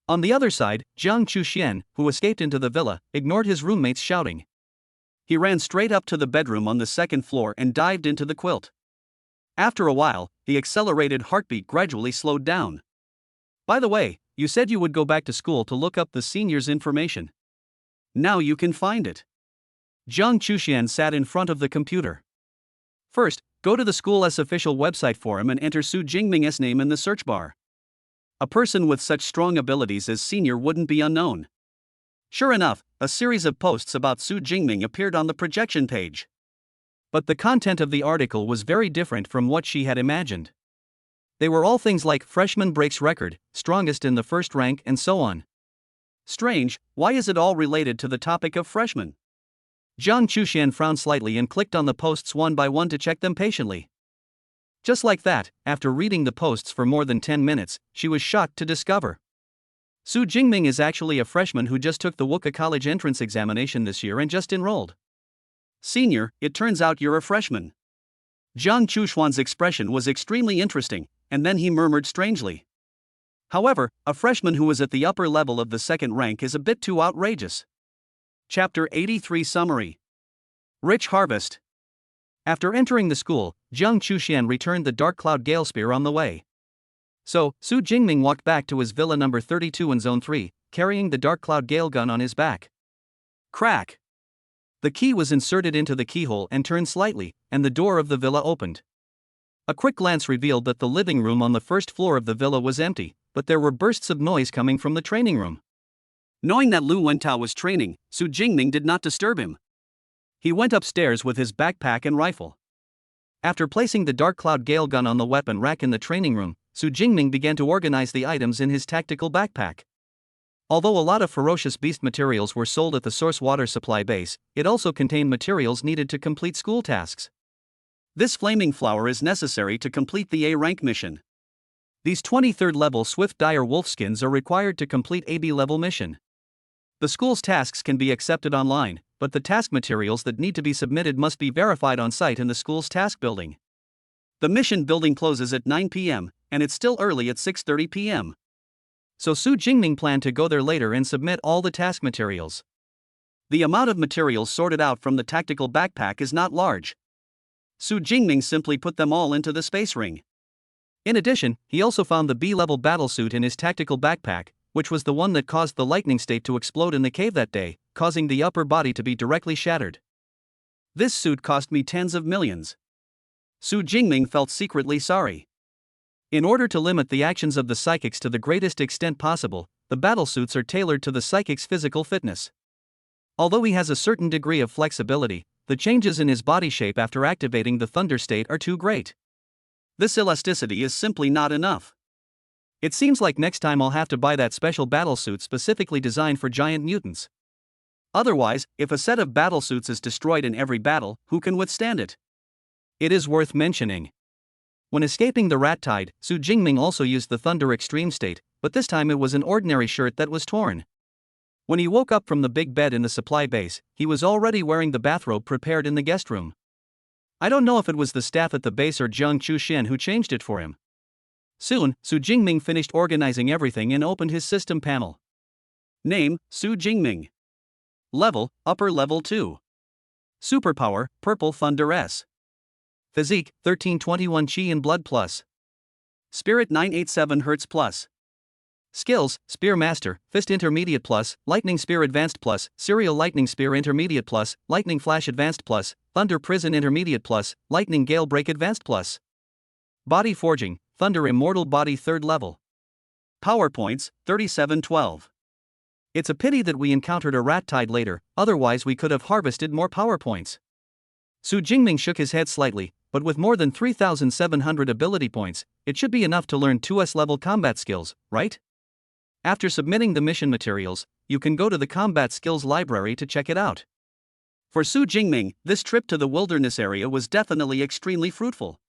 On the other side, Jiang Chuxian, who escaped into the villa, ignored his roommates shouting. He ran straight up to the bedroom on the second floor and dived into the quilt. After a while, the accelerated heartbeat gradually slowed down. By the way, you said you would go back to school to look up the senior's information. Now you can find it. Jiang Chuxian sat in front of the computer. First, go to the school's official website for him and enter Su Jingming's name in the search bar. A person with such strong abilities as senior wouldn't be unknown. Sure enough, a series of posts about Su Jingming appeared on the projection page. But the content of the article was very different from what she had imagined. They were all things like freshman breaks record, strongest in the first rank, and so on. Strange, why is it all related to the topic of freshmen? Jiang Chuxian frowned slightly and clicked on the posts one by one to check them patiently. Just like that, after reading the posts for more than 10 minutes, she was shocked to discover Su Jingming is actually a freshman who just took the Wuka College entrance examination this year and just enrolled. Senior, it turns out you're a freshman. Jiang Chuxian's expression was extremely interesting, and then he murmured strangely. However, a freshman who was at the upper level of the second rank is a bit too outrageous. Chapter 83 Summary. Rich Harvest. After entering the school, Jiang Chuxian returned the Dark Cloud Gale Spear on the way. So, Su Jingming walked back to his villa number 32 in Zone 3, carrying the Dark Cloud Gale gun on his back. Crack! The key was inserted into the keyhole and turned slightly, and the door of the villa opened. A quick glance revealed that the living room on the first floor of the villa was empty, but there were bursts of noise coming from the training room. Knowing that Lu Wentao was training, Su Jingming did not disturb him. He went upstairs with his backpack and rifle. After placing the Dark Cloud Gale gun on the weapon rack in the training room, Su Jingming began to organize the items in his tactical backpack. Although a lot of ferocious beast materials were sold at the source water supply base, it also contained materials needed to complete school tasks. This flaming flower is necessary to complete the A rank mission. These 23rd level Swift Dire Wolfskins are required to complete AB level mission. The school's tasks can be accepted online, but the task materials that need to be submitted must be verified on site in the school's task building. The mission building closes at 9 p.m., and it's still early at 6:30 p.m. So Su Jingming planned to go there later and submit all the task materials. The amount of materials sorted out from the tactical backpack is not large. Su Jingming simply put them all into the space ring. In addition, he also found the B-level battlesuit in his tactical backpack, which was the one that caused the lightning state to explode in the cave that day, causing the upper body to be directly shattered. This suit cost me tens of millions. Su Jingming felt secretly sorry. In order to limit the actions of the psychics to the greatest extent possible, the battlesuits are tailored to the psychic's physical fitness. Although he has a certain degree of flexibility, the changes in his body shape after activating the thunder state are too great. This elasticity is simply not enough. It seems like next time I'll have to buy that special battlesuit specifically designed for giant mutants. Otherwise, if a set of battlesuits is destroyed in every battle, who can withstand it? It is worth mentioning. When escaping the rat tide, Su Jingming also used the thunder extreme state, but this time it was an ordinary shirt that was torn. When he woke up from the big bed in the supply base, he was already wearing the bathrobe prepared in the guest room. I don't know if it was the staff at the base or Jiang Chuxian who changed it for him. Soon, Su Jingming finished organizing everything and opened his system panel. Name, Su Jingming. Level, upper level 2. Superpower, Purple Thunder S. Physique, 1321 Chi and Blood Plus. Spirit 987 Hz Plus. Skills, Spear Master, Fist Intermediate Plus, Lightning Spear Advanced Plus, Serial Lightning Spear Intermediate Plus, Lightning Flash Advanced Plus, Thunder Prison Intermediate Plus, Lightning Gale Break Advanced Plus. Body Forging, Thunder Immortal Body 3rd level. Power Points, 3712. It's a pity that we encountered a rat tide later, otherwise we could have harvested more power points. Su Jingming shook his head slightly, but with more than 3,700 ability points, it should be enough to learn 2S level combat skills, right? After submitting the mission materials, you can go to the combat skills library to check it out. For Su Jingming, this trip to the wilderness area was definitely extremely fruitful.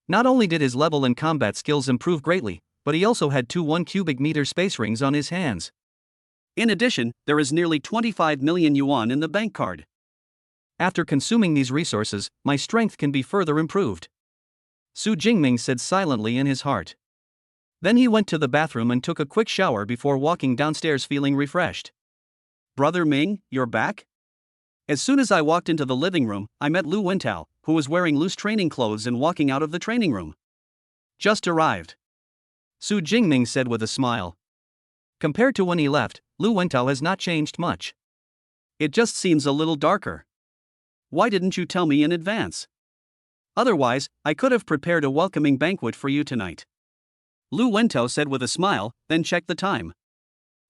Not only did his level and combat skills improve greatly, but he also had 2 1 cubic meter space rings on his hands. In addition, there is nearly 25 million yuan in the bank card. After consuming these resources, my strength can be further improved. Su Jingming said silently in his heart. Then he went to the bathroom and took a quick shower before walking downstairs feeling refreshed. Brother Ming, you're back? As soon as I walked into the living room, I met Lu Wentao, who was wearing loose training clothes and walking out of the training room. Just arrived. Su Jingming said with a smile. Compared to when he left, Lu Wentao has not changed much. It just seems a little darker. Why didn't you tell me in advance? Otherwise, I could have prepared a welcoming banquet for you tonight. Lu Wentao said with a smile, then checked the time.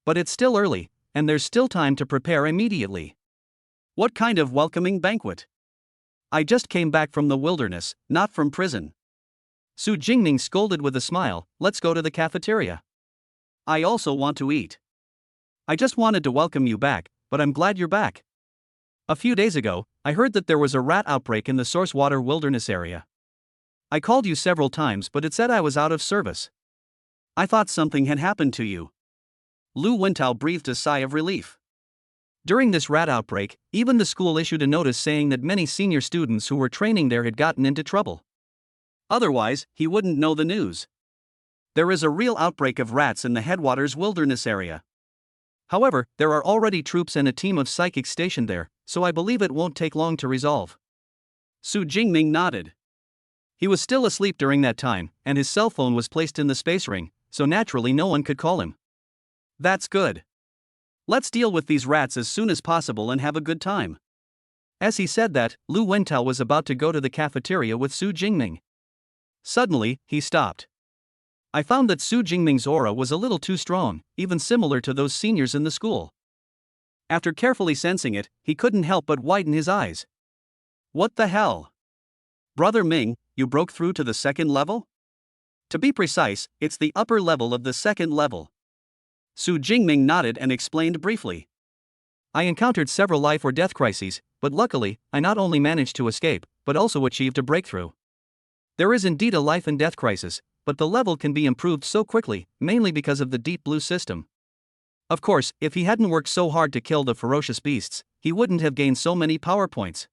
But it's still early, and there's still time to prepare immediately. What kind of welcoming banquet? I just came back from the wilderness, not from prison. Su Jingming scolded with a smile, let's go to the cafeteria. I also want to eat. I just wanted to welcome you back, but I'm glad you're back. A few days ago, I heard that there was a rat outbreak in the source water wilderness area. I called you several times but it said I was out of service. I thought something had happened to you. Lu Wentao breathed a sigh of relief. During this rat outbreak, even the school issued a notice saying that many senior students who were training there had gotten into trouble. Otherwise, he wouldn't know the news. There is a real outbreak of rats in the Headwaters wilderness area. However, there are already troops and a team of psychics stationed there, so I believe it won't take long to resolve. Su Jingming nodded. He was still asleep during that time, and his cell phone was placed in the space ring, so naturally no one could call him. That's good. Let's deal with these rats as soon as possible and have a good time. As he said that, Lu Wentao was about to go to the cafeteria with Su Jingming. Suddenly, he stopped. I found that Su Jingming's aura was a little too strong, even similar to those seniors in the school. After carefully sensing it, he couldn't help but widen his eyes. What the hell? Brother Ming, you broke through to the 2nd level? To be precise, it's the upper level of the 2nd level. Su Jingming nodded and explained briefly. I encountered several life or death crises, but luckily, I not only managed to escape, but also achieved a breakthrough. There is indeed a life and death crisis, but the level can be improved so quickly, mainly because of the Deep Blue system. Of course, if he hadn't worked so hard to kill the ferocious beasts, he wouldn't have gained so many power points.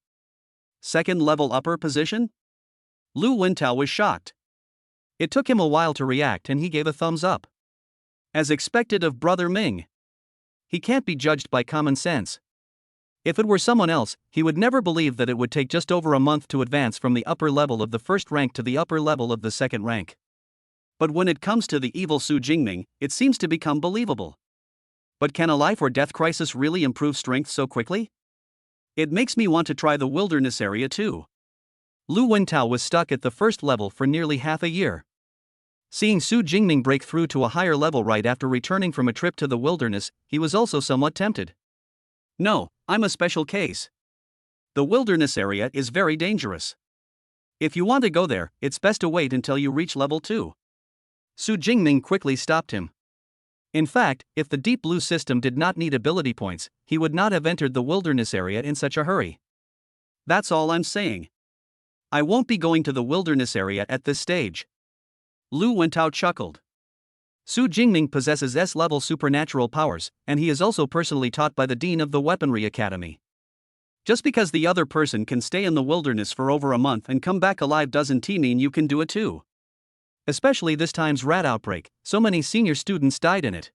2nd level upper position? Lu Wentao was shocked. It took him a while to react and he gave a thumbs up. As expected of Brother Ming. He can't be judged by common sense. If it were someone else, he would never believe that it would take just over a month to advance from the upper level of the 1st rank to the upper level of the 2nd rank. But when it comes to the evil Su Jingming, it seems to become believable. But can a life or death crisis really improve strength so quickly? It makes me want to try the wilderness area too. Lu Wentao was stuck at the 1st level for nearly half a year. Seeing Su Jingming break through to a higher level right after returning from a trip to the wilderness, he was also somewhat tempted. No, I'm a special case. The wilderness area is very dangerous. If you want to go there, it's best to wait until you reach level 2. Su Jingming quickly stopped him. In fact, if the Deep Blue system did not need ability points, he would not have entered the wilderness area in such a hurry. That's all I'm saying. I won't be going to the wilderness area at this stage. Lu Wentao chuckled. Su Jingming possesses S-level supernatural powers, and he is also personally taught by the Dean of the Weaponry Academy. Just because the other person can stay in the wilderness for over a month and come back alive doesn't mean you can do it too. Especially this time's rat outbreak, so many senior students died in it.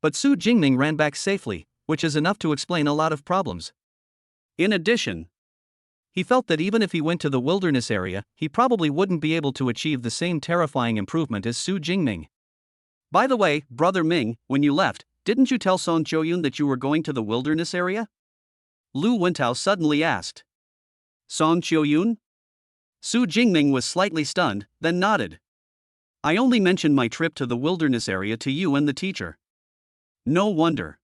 But Su Jingming ran back safely, which is enough to explain a lot of problems. In addition, he felt that even if he went to the wilderness area, he probably wouldn't be able to achieve the same terrifying improvement as Su Jingming. By the way, Brother Ming, when you left, didn't you tell Song Choyun that you were going to the wilderness area? Lu Wentao suddenly asked. Song Choyun? Su Jingming was slightly stunned, then nodded. I only mentioned my trip to the wilderness area to you and the teacher. No wonder.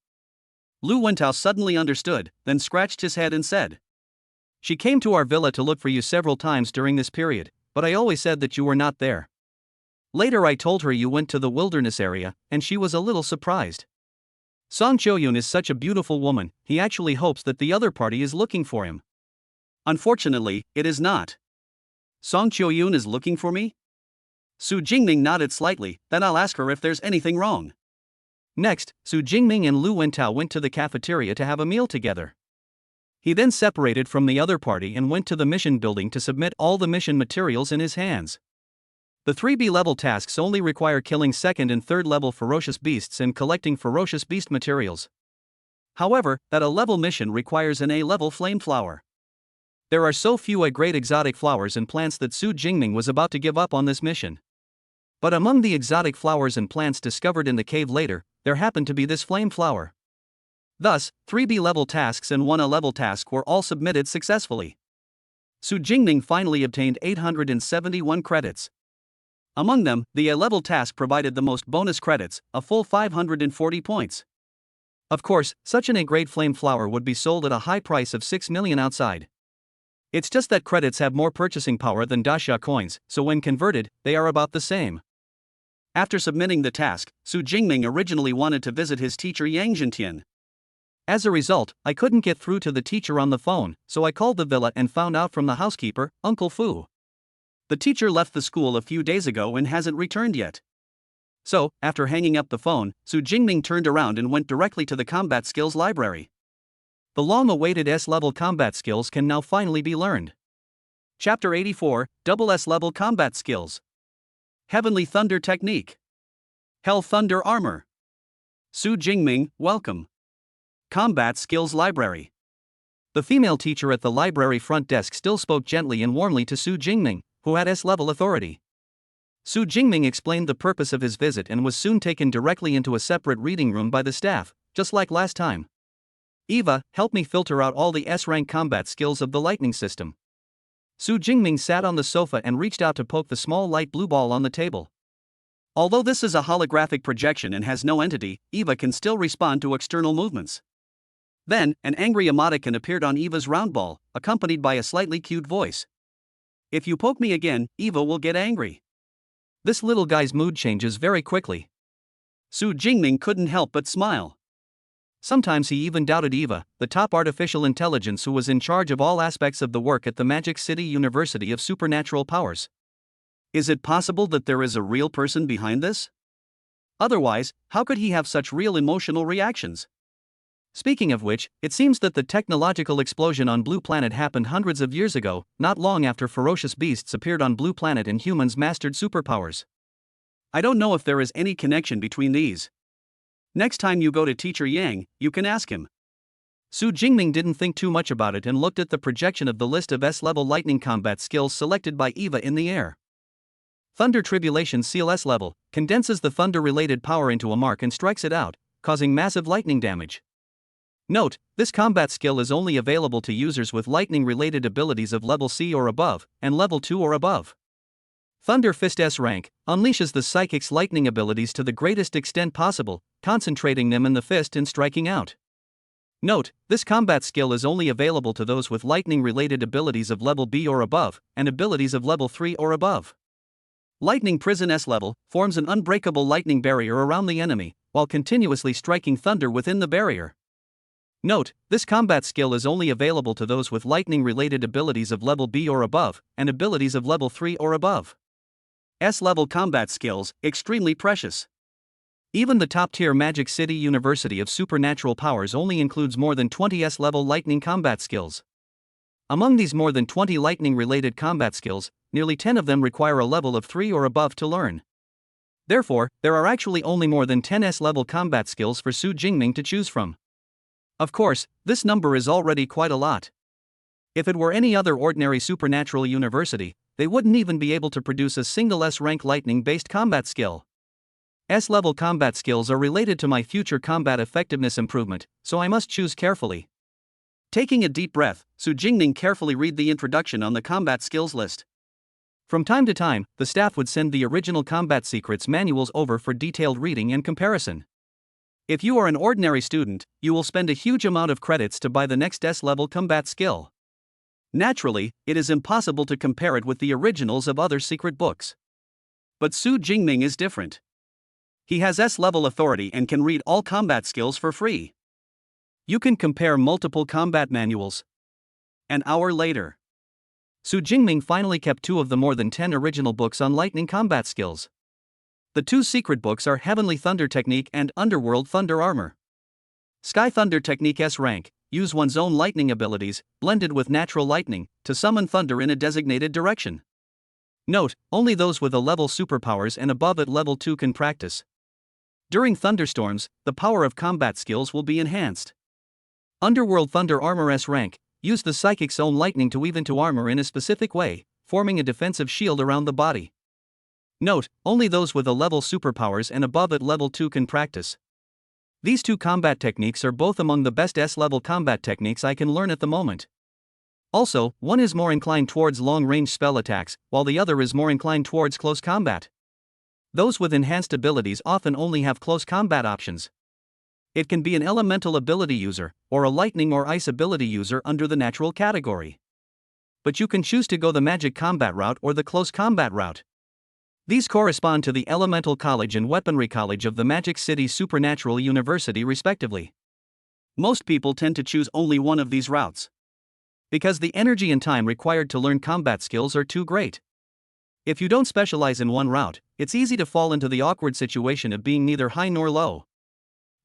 Lu Wentao suddenly understood, then scratched his head and said. She came to our villa to look for you several times during this period, but I always said that you were not there. Later I told her you went to the wilderness area, and she was a little surprised. Song Choyun is such a beautiful woman, he actually hopes that the other party is looking for him. Unfortunately, it is not. Song Choyun is looking for me? Su Jingming nodded slightly, then I'll ask her if there's anything wrong. Next, Su Jingming and Lu Wentao went to the cafeteria to have a meal together. He then separated from the other party and went to the mission building to submit all the mission materials in his hands. The 3B level tasks only require killing 2nd and 3rd level ferocious beasts and collecting ferocious beast materials. However, that A-level mission requires an A-level flame flower. There are so few A-grade exotic flowers and plants that Su Jingming was about to give up on this mission. But among the exotic flowers and plants discovered in the cave later, there happened to be this flame flower. Thus, 3B level tasks and 1 A-level task were all submitted successfully. Su Jingming finally obtained 871 credits. Among them, the A-level task provided the most bonus credits, a full 540 points. Of course, such an A-grade flame flower would be sold at a high price of 6 million outside. It's just that credits have more purchasing power than Dasha coins, so when converted, they are about the same. After submitting the task, Su Jingming originally wanted to visit his teacher Yang Zhentian. As a result, I couldn't get through to the teacher on the phone, so I called the villa and found out from the housekeeper, Uncle Fu. The teacher left the school a few days ago and hasn't returned yet. So, after hanging up the phone, Su Jingming turned around and went directly to the combat skills library. The long-awaited S-level combat skills can now finally be learned. Chapter 84, Double S-level combat skills. Heavenly Thunder Technique. Hell Thunder Armor. Su Jingming, welcome. Combat Skills Library. The female teacher at the library front desk still spoke gently and warmly to Su Jingming, who had S-level authority. Su Jingming explained the purpose of his visit and was soon taken directly into a separate reading room by the staff, just like last time. Eva, help me filter out all the S-rank combat skills of the lightning system. Su Jingming sat on the sofa and reached out to poke the small light blue ball on the table. Although this is a holographic projection and has no entity, Eva can still respond to external movements. Then, an angry emoticon appeared on Eva's round ball, accompanied by a slightly cute voice. If you poke me again, Eva will get angry. This little guy's mood changes very quickly. Su Jingming couldn't help but smile. Sometimes he even doubted Eva, the top artificial intelligence who was in charge of all aspects of the work at the Magic City University of Supernatural Powers. Is it possible that there is a real person behind this? Otherwise, how could he have such real emotional reactions? Speaking of which, it seems that the technological explosion on Blue Planet happened hundreds of years ago, not long after ferocious beasts appeared on Blue Planet and humans mastered superpowers. I don't know if there is any connection between these. Next time you go to Teacher Yang, you can ask him. Su Jingming didn't think too much about it and looked at the projection of the list of S-level lightning combat skills selected by Eva in the air. Thunder Tribulation Seal S-level, condenses the thunder-related power into a mark and strikes it out, causing massive lightning damage. Note, this combat skill is only available to users with lightning-related abilities of level C or above, and level 2 or above. Thunder Fist S rank unleashes the psychic's lightning abilities to the greatest extent possible, concentrating them in the fist and striking out. Note, this combat skill is only available to those with lightning-related abilities of level B or above, and abilities of level 3 or above. Lightning Prison S level forms an unbreakable lightning barrier around the enemy, while continuously striking thunder within the barrier. Note, this combat skill is only available to those with lightning-related abilities of level B or above, and abilities of level 3 or above. S-level combat skills, extremely precious. Even the top-tier Magic City University of Supernatural Powers only includes more than 20 S-level lightning combat skills. Among these more than 20 lightning-related combat skills, nearly 10 of them require a level of 3 or above to learn. Therefore, there are actually only more than 10 S-level combat skills for Su Jingming to choose from. Of course, this number is already quite a lot. If it were any other ordinary supernatural university, they wouldn't even be able to produce a single S-rank lightning-based combat skill. S-level combat skills are related to my future combat effectiveness improvement, so I must choose carefully. Taking a deep breath, Su Jingming carefully read the introduction on the combat skills list. From time to time, the staff would send the original combat secrets manuals over for detailed reading and comparison. If you are an ordinary student, you will spend a huge amount of credits to buy the next S-level combat skill. Naturally, it is impossible to compare it with the originals of other secret books. But Su Jingming is different. He has S-level authority and can read all combat skills for free. You can compare multiple combat manuals. An hour later, Su Jingming finally kept 2 of the more than 10 original books on lightning combat skills. The 2 secret books are Heavenly Thunder Technique and Underworld Thunder Armor. Sky Thunder Technique S rank, use one's own lightning abilities, blended with natural lightning, to summon thunder in a designated direction. Note, only those with a level superpowers and above at level 2 can practice. During thunderstorms, the power of combat skills will be enhanced. Underworld Thunder Armor S rank, use the psychic's own lightning to weave into armor in a specific way, forming a defensive shield around the body. Note, only those with a level superpowers and above at level 2 can practice. These 2 combat techniques are both among the best S-level combat techniques I can learn at the moment. Also, one is more inclined towards long-range spell attacks, while the other is more inclined towards close combat. Those with enhanced abilities often only have close combat options. It can be an elemental ability user, or a lightning or ice ability user under the natural category. But you can choose to go the magic combat route or the close combat route. These correspond to the Elemental College and Weaponry College of the Magic City Supernatural University respectively. Most people tend to choose only one of these routes, because the energy and time required to learn combat skills are too great. If you don't specialize in one route, it's easy to fall into the awkward situation of being neither high nor low.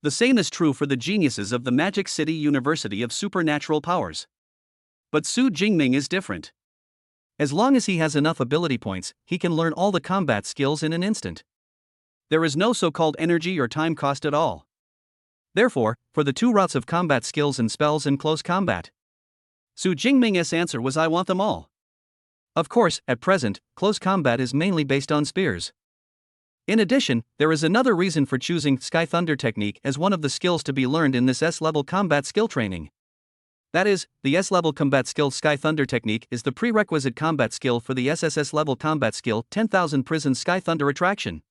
The same is true for the geniuses of the Magic City University of Supernatural Powers. But Su Jingming is different. As long as he has enough ability points, he can learn all the combat skills in an instant. There is no so-called energy or time cost at all. Therefore, for the 2 routes of combat skills and spells and close combat, Su Jingming's answer was I want them all. Of course, at present, close combat is mainly based on spears. In addition, there is another reason for choosing Sky Thunder Technique as one of the skills to be learned in this S-level combat skill training. That is, the S-level combat skill Sky Thunder Technique is the prerequisite combat skill for the SSS level combat skill 10,000 Prisons Sky Thunder Attraction.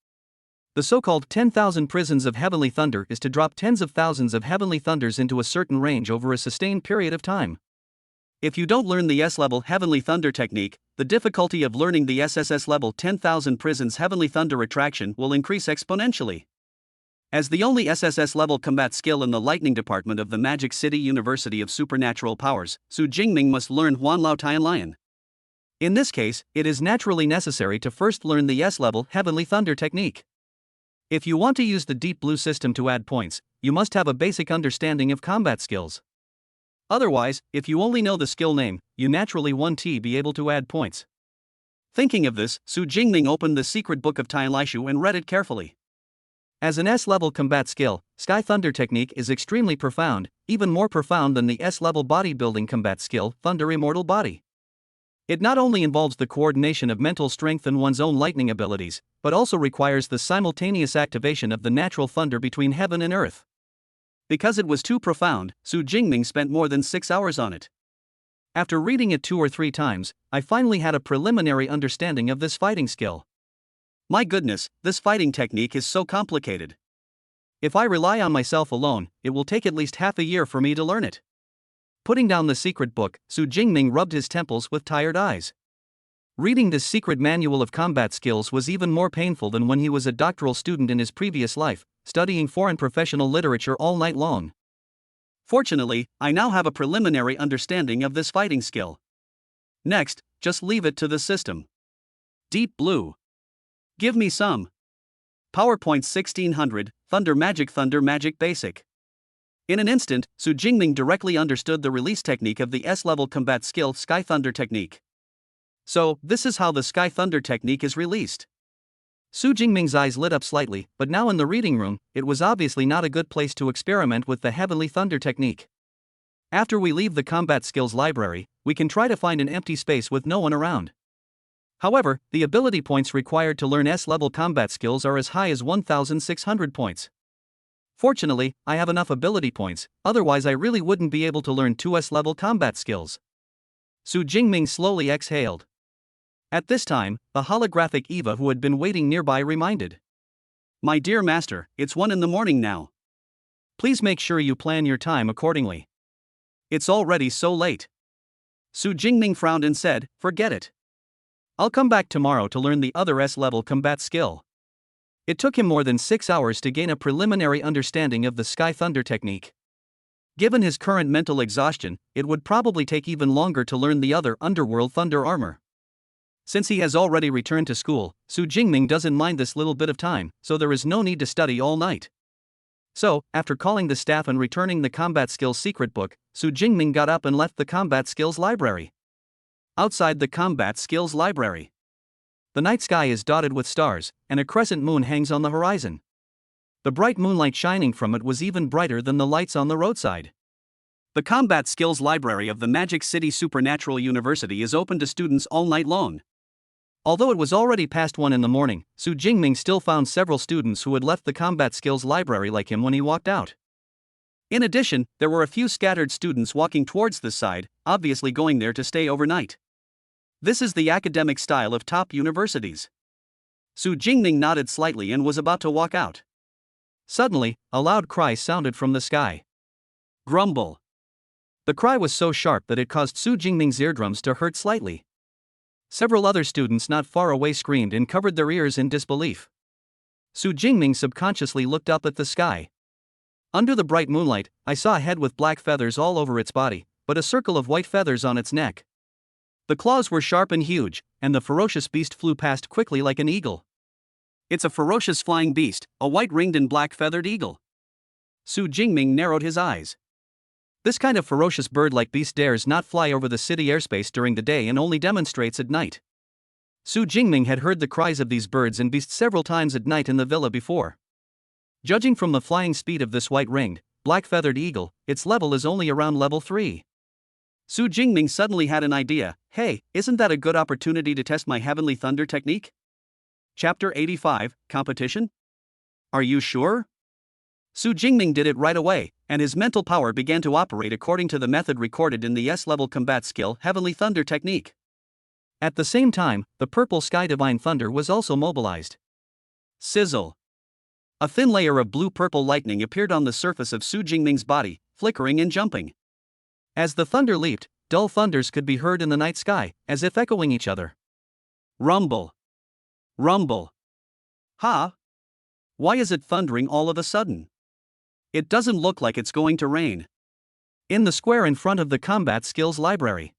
The so-called 10,000 Prisons of Heavenly Thunder is to drop tens of thousands of Heavenly Thunders into a certain range over a sustained period of time. If you don't learn the S-level Heavenly Thunder Technique, the difficulty of learning the SSS level 10,000 Prisons Heavenly Thunder Attraction will increase exponentially. As the only SSS level combat skill in the lightning department of the Magic City University of Supernatural Powers, Su Jingming must learn Huan Lao Tian Lion. In this case, it is naturally necessary to first learn the S-level Heavenly Thunder Technique. If you want to use the Deep Blue system to add points, you must have a basic understanding of combat skills. Otherwise, if you only know the skill name, you naturally won't be able to add points. Thinking of this, Su Jingming opened the secret book of Tian Laishu and read it carefully. As an S-level combat skill, Sky Thunder Technique is extremely profound, even more profound than the S-level bodybuilding combat skill, Thunder Immortal Body. It not only involves the coordination of mental strength and one's own lightning abilities, but also requires the simultaneous activation of the natural thunder between heaven and earth. Because it was too profound, Su Jingming spent more than 6 hours on it. After reading it 2 or 3 times, I finally had a preliminary understanding of this fighting skill. My goodness, this fighting technique is so complicated. If I rely on myself alone, it will take at least half a year for me to learn it. Putting down the secret book, Su Jingming rubbed his temples with tired eyes. Reading this secret manual of combat skills was even more painful than when he was a doctoral student in his previous life, studying foreign professional literature all night long. Fortunately, I now have a preliminary understanding of this fighting skill. Next, just leave it to the system. Deep Blue. Give me some. PowerPoint 1600, Thunder Magic Basic. In an instant, Su Jingming directly understood the release technique of the S-level combat skill Sky Thunder technique. So, this is how the Sky Thunder technique is released. Su Jingming's eyes lit up slightly, but now in the reading room, it was obviously not a good place to experiment with the Heavenly Thunder technique. After we leave the combat skills library, we can try to find an empty space with no one around. However, the ability points required to learn S-level combat skills are as high as 1,600 points. Fortunately, I have enough ability points, otherwise I really wouldn't be able to learn 2 S-level combat skills. Su Jingming slowly exhaled. At this time, the holographic Eva who had been waiting nearby reminded. My dear master, it's 1 a.m. now. Please make sure you plan your time accordingly. It's already so late. Su Jingming frowned and said, forget it. I'll come back tomorrow to learn the other S-level combat skill. It took him more than 6 hours to gain a preliminary understanding of the Sky Thunder technique. Given his current mental exhaustion, it would probably take even longer to learn the other Underworld Thunder armor. Since he has already returned to school, Su Jingming doesn't mind this little bit of time, so there is no need to study all night. So, after calling the staff and returning the combat skills secret book, Su Jingming got up and left the combat skills library. Outside the combat skills library, the night sky is dotted with stars, and a crescent moon hangs on the horizon. The bright moonlight shining from it was even brighter than the lights on the roadside. The combat skills library of the Magic City Supernatural University is open to students all night long. Although it was already past 1 a.m, Su Jingming still found several students who had left the combat skills library like him when he walked out. In addition, there were a few scattered students walking towards this side, obviously going there to stay overnight. This is the academic style of top universities. Su Jingming nodded slightly and was about to walk out. Suddenly, a loud cry sounded from the sky. Grumble. The cry was so sharp that it caused Su Jingming's eardrums to hurt slightly. Several other students not far away screamed and covered their ears in disbelief. Su Jingming subconsciously looked up at the sky. Under the bright moonlight, I saw a head with black feathers all over its body, but a circle of white feathers on its neck. The claws were sharp and huge, and the ferocious beast flew past quickly like an eagle. It's a ferocious flying beast, a white-ringed and black-feathered eagle. Su Jingming narrowed his eyes. This kind of ferocious bird-like beast dares not fly over the city airspace during the day and only demonstrates at night. Su Jingming had heard the cries of these birds and beasts several times at night in the villa before. Judging from the flying speed of this white-ringed, black-feathered eagle, its level is only around level 3. Su Jingming suddenly had an idea. Hey, isn't that a good opportunity to test my Heavenly Thunder technique? Chapter 85, Competition? Are you sure? Su Jingming did it right away, and his mental power began to operate according to the method recorded in the S-level combat skill Heavenly Thunder technique. At the same time, the purple sky divine thunder was also mobilized. Sizzle. A thin layer of blue-purple lightning appeared on the surface of Su Jingming's body, flickering and jumping. As the thunder leaped, dull thunders could be heard in the night sky, as if echoing each other. Rumble. Rumble. Ha! Why is it thundering all of a sudden? It doesn't look like it's going to rain. In the square in front of the combat skills library,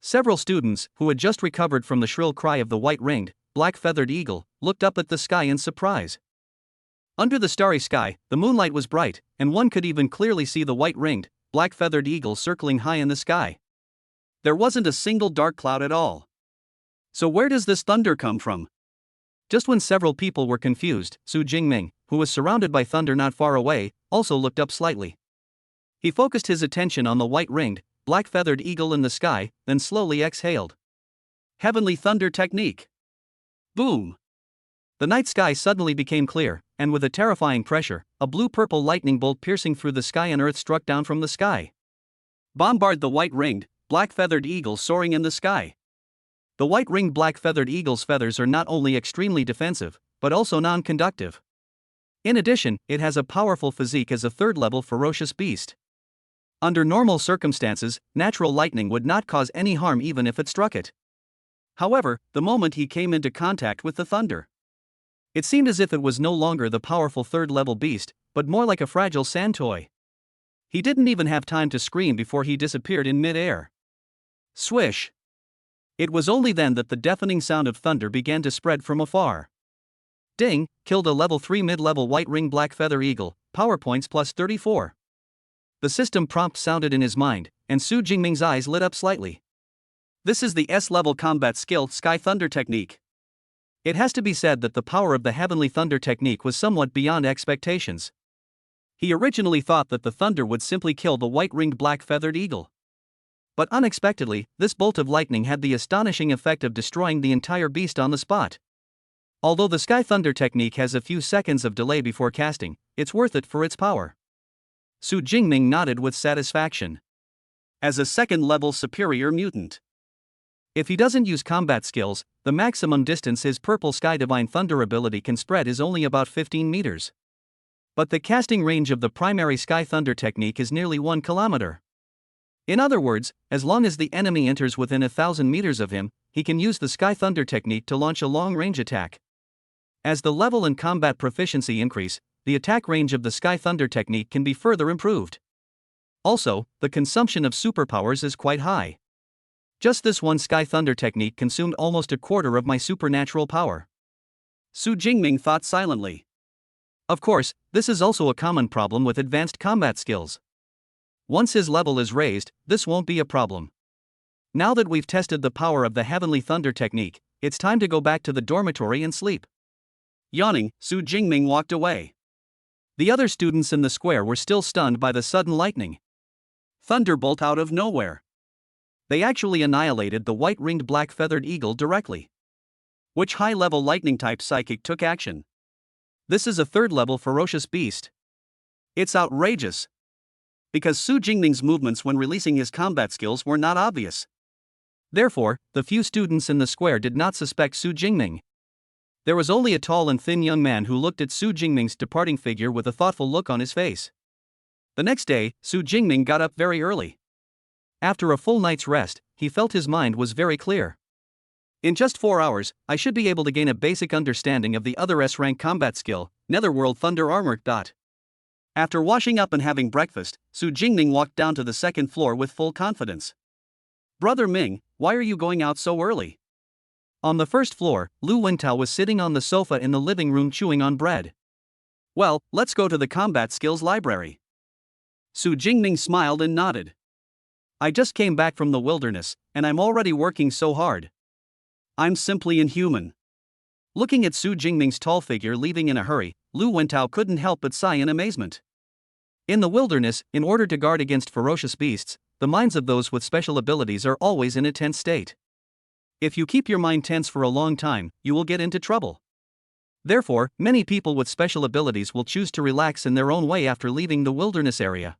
several students, who had just recovered from the shrill cry of the white-ringed, black-feathered eagle, looked up at the sky in surprise. Under the starry sky, the moonlight was bright, and one could even clearly see the white-ringed, black-feathered eagle circling high in the sky. There wasn't a single dark cloud at all. So where does this thunder come from? Just when several people were confused, Su Jingming, who was surrounded by thunder not far away, also looked up slightly. He focused his attention on the white-ringed, black-feathered eagle in the sky, then slowly exhaled. Heavenly Thunder technique. Boom! The night sky suddenly became clear, and with a terrifying pressure, a blue-purple lightning bolt piercing through the sky and earth struck down from the sky. Bombard the white-ringed, black-feathered eagle soaring in the sky. The white-ringed black-feathered eagle's feathers are not only extremely defensive, but also non-conductive. In addition, it has a powerful physique as a third-level ferocious beast. Under normal circumstances, natural lightning would not cause any harm even if it struck it. However, the moment he came into contact with the thunder, it seemed as if it was no longer the powerful third-level beast, but more like a fragile sand toy. He didn't even have time to scream before he disappeared in mid-air. Swish! It was only then that the deafening sound of thunder began to spread from afar. Ding! Killed a level 3 mid-level white-ringed black-feather eagle, power points plus 34. The system prompt sounded in his mind, and Su Jingming's eyes lit up slightly. This is the S-level combat skill Sky Thunder technique. It has to be said that the power of the Heavenly Thunder technique was somewhat beyond expectations. He originally thought that the thunder would simply kill the white-ringed black-feathered eagle. But unexpectedly, this bolt of lightning had the astonishing effect of destroying the entire beast on the spot. Although the Sky Thunder technique has a few seconds of delay before casting, it's worth it for its power. Su Jingming nodded with satisfaction. As a second-level superior mutant, if he doesn't use combat skills, the maximum distance his Purple Sky Divine Thunder ability can spread is only about 15 meters. But the casting range of the primary Sky Thunder technique is nearly 1 kilometer. In other words, as long as the enemy enters within 1,000 meters of him, he can use the Sky Thunder technique to launch a long-range attack. As the level and combat proficiency increase, the attack range of the Sky Thunder technique can be further improved. Also, the consumption of superpowers is quite high. Just this one Sky Thunder technique consumed almost a quarter of my supernatural power. Su Jingming thought silently. Of course, this is also a common problem with advanced combat skills. Once his level is raised, this won't be a problem. Now that we've tested the power of the Heavenly Thunder technique, it's time to go back to the dormitory and sleep. Yawning, Su Jingming walked away. The other students in the square were still stunned by the sudden lightning. Thunderbolt out of nowhere. They actually annihilated the white-ringed black-feathered eagle directly. Which high-level lightning-type psychic took action? This is a third-level ferocious beast. It's outrageous. Because Su Jingming's movements when releasing his combat skills were not obvious. Therefore, the few students in the square did not suspect Su Jingming. There was only a tall and thin young man who looked at Su Jingming's departing figure with a thoughtful look on his face. The next day, Su Jingming got up very early. After a full night's rest, he felt his mind was very clear. In just 4 hours, I should be able to gain a basic understanding of the other S-rank combat skill, Netherworld Thunder Armor. After washing up and having breakfast, Su Jingming walked down to the second floor with full confidence. Brother Ming, why are you going out so early? On the first floor, Lu Wentao was sitting on the sofa in the living room chewing on bread. Well, let's go to the combat skills library. Su Jingming smiled and nodded. I just came back from the wilderness, and I'm already working so hard. I'm simply inhuman. Looking at Su Jingming's tall figure leaving in a hurry, Lu Wentao couldn't help but sigh in amazement. In the wilderness, in order to guard against ferocious beasts, the minds of those with special abilities are always in a tense state. If you keep your mind tense for a long time, you will get into trouble. Therefore, many people with special abilities will choose to relax in their own way after leaving the wilderness area.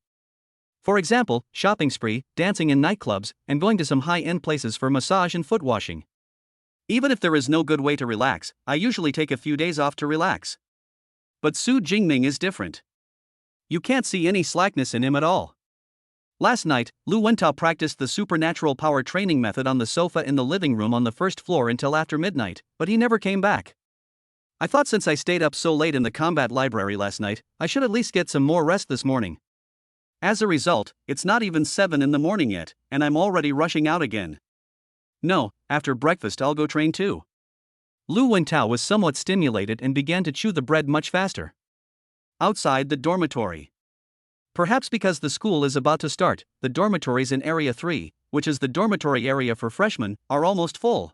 For example, shopping spree, dancing in nightclubs, and going to some high-end places for massage and foot washing. Even if there is no good way to relax, I usually take a few days off to relax. But Su Jingming is different. You can't see any slackness in him at all. Last night, Lu Wentao practiced the supernatural power training method on the sofa in the living room on the first floor until after midnight, but he never came back. I thought since I stayed up so late in the combat library last night, I should at least get some more rest this morning. As a result, it's not even 7 in the morning yet, and I'm already rushing out again. No, after breakfast I'll go train too. Lu Wentao was somewhat stimulated and began to chew the bread much faster. Outside the dormitory. Perhaps because the school is about to start, the dormitories in Area 3, which is the dormitory area for freshmen, are almost full.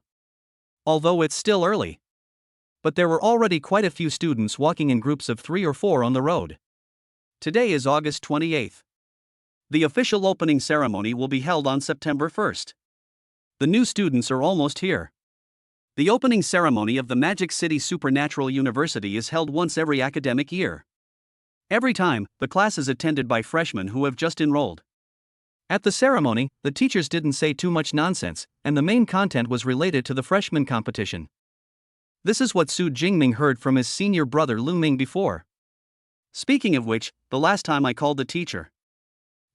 Although it's still early. But there were already quite a few students walking in groups of 3 or 4 on the road. Today is August 28th. The official opening ceremony will be held on September 1st. The new students are almost here. The opening ceremony of the Magic City Supernatural University is held once every academic year. Every time, the class is attended by freshmen who have just enrolled. At the ceremony, the teachers didn't say too much nonsense, and the main content was related to the freshman competition. This is what Su Jingming heard from his senior brother Lu Ming before. Speaking of which, the last time I called the teacher,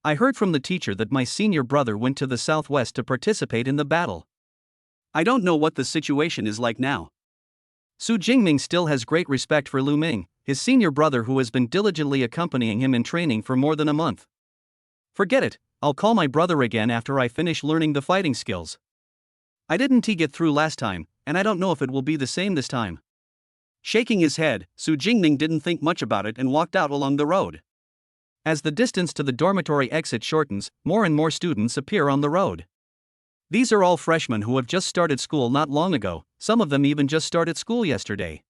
I heard from the teacher that my senior brother went to the southwest to participate in the battle. I don't know what the situation is like now. Su Jingming still has great respect for Lu Ming, his senior brother who has been diligently accompanying him in training for more than a month. Forget it, I'll call my brother again after I finish learning the fighting skills. I didn't get through last time, and I don't know if it will be the same this time. Shaking his head, Su Jingming didn't think much about it and walked out along the road. As the distance to the dormitory exit shortens, more and more students appear on the road. These are all freshmen who have just started school not long ago, some of them even just started school yesterday.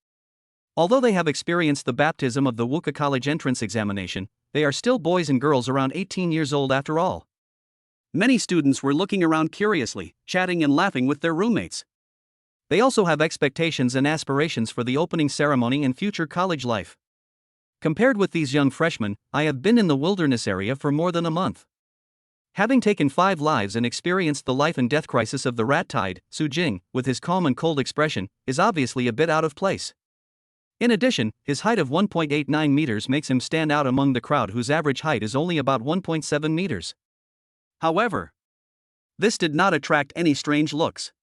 Although they have experienced the baptism of the Wuka College entrance examination, they are still boys and girls around 18 years old after all. Many students were looking around curiously, chatting and laughing with their roommates. They also have expectations and aspirations for the opening ceremony and future college life. Compared with these young freshmen, I have been in the wilderness area for more than a month. Having taken 5 lives and experienced the life and death crisis of the rat tide, Su Jing, with his calm and cold expression, is obviously a bit out of place. In addition, his height of 1.89 meters makes him stand out among the crowd whose average height is only about 1.7 meters. However, this did not attract any strange looks.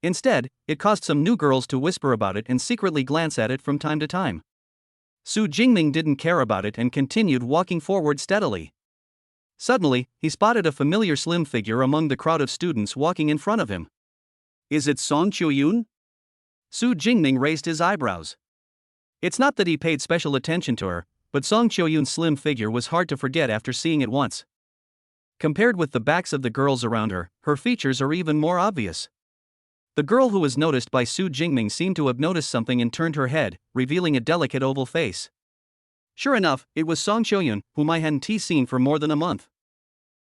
Instead, it caused some new girls to whisper about it and secretly glance at it from time to time. Su Jingming didn't care about it and continued walking forward steadily. Suddenly, he spotted a familiar slim figure among the crowd of students walking in front of him. Is it Song Chiu-yun? Su Jingming raised his eyebrows. It's not that he paid special attention to her, but Song Chiu-yun's slim figure was hard to forget after seeing it once. Compared with the backs of the girls around her, her features are even more obvious. The girl who was noticed by Su Jingming seemed to have noticed something and turned her head, revealing a delicate oval face. Sure enough, it was Song Chiu-yun, whom I hadn't seen for more than a month.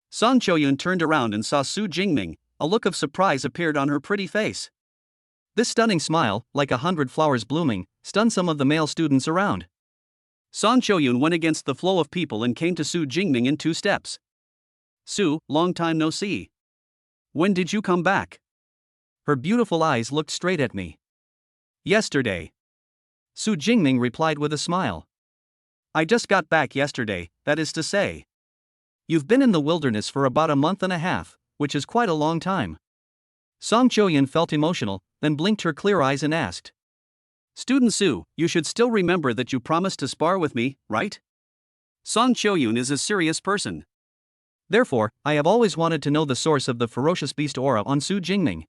Song Chiu-yun turned around and saw Su Jingming. A look of surprise appeared on her pretty face. This stunning smile, like 100 flowers blooming, stunned some of the male students around. Song Chiu-yun went against the flow of people and came to Su Jingming in 2 steps. Su, long time no see. When did you come back? Her beautiful eyes looked straight at me. Yesterday. Su Jingming replied with a smile. I just got back yesterday, that is to say. You've been in the wilderness for about a month and a half, which is quite a long time. Song Chiu-yun felt emotional, then blinked her clear eyes and asked. Student Su, you should still remember that you promised to spar with me, right? Song Chiu-yun is a serious person. Therefore, I have always wanted to know the source of the ferocious beast aura on Su Jingming.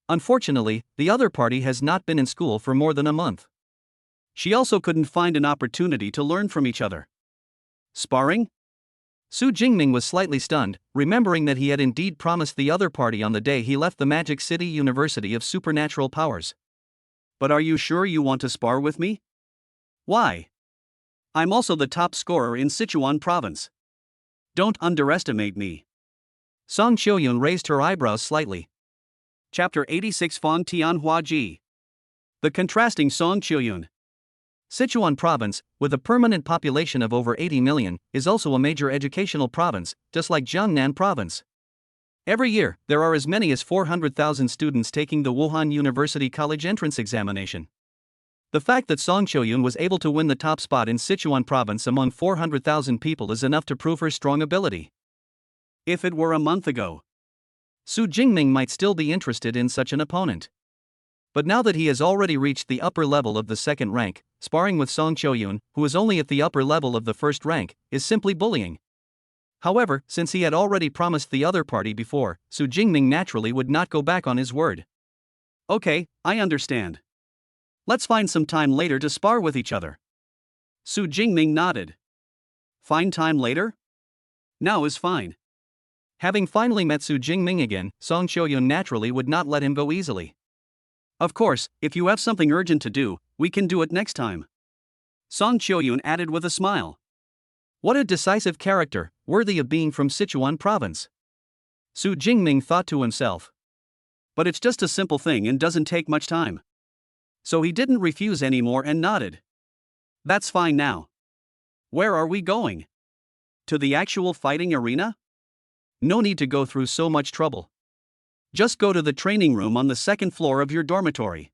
Unfortunately, the other party has not been in school for more than a month. She also couldn't find an opportunity to learn from each other. Sparring? Su Jingming was slightly stunned, remembering that he had indeed promised the other party on the day he left the Magic City University of Supernatural Powers. But are you sure you want to spar with me? Why? I'm also the top scorer in Sichuan province. Don't underestimate me. Song Chiu-yun raised her eyebrows slightly. Chapter 86 Fong Tianhua Ji. The contrasting Song Chiu-yun. Sichuan province, with a permanent population of over 80 million, is also a major educational province, just like Jiangnan province. Every year, there are as many as 400,000 students taking the Wuhan University College entrance examination. The fact that Song Chiu-yun was able to win the top spot in Sichuan province among 400,000 people is enough to prove her strong ability. If it were a month ago, Su Jingming might still be interested in such an opponent. But now that he has already reached the upper level of the second rank, sparring with Song Chiu-yun, who is only at the upper level of the first rank, is simply bullying. However, since he had already promised the other party before, Su Jingming naturally would not go back on his word. Okay, I understand. Let's find some time later to spar with each other. Su Jingming nodded. Find time later? Now is fine. Having finally met Su Jingming again, Song Chiu-yun naturally would not let him go easily. Of course, if you have something urgent to do, we can do it next time. Song Chiu-yun added with a smile. What a decisive character, worthy of being from Sichuan province. Su Jingming thought to himself. But it's just a simple thing and doesn't take much time. So he didn't refuse anymore and nodded. That's fine now. Where are we going? To the actual fighting arena? No need to go through so much trouble. Just go to the training room on the second floor of your dormitory.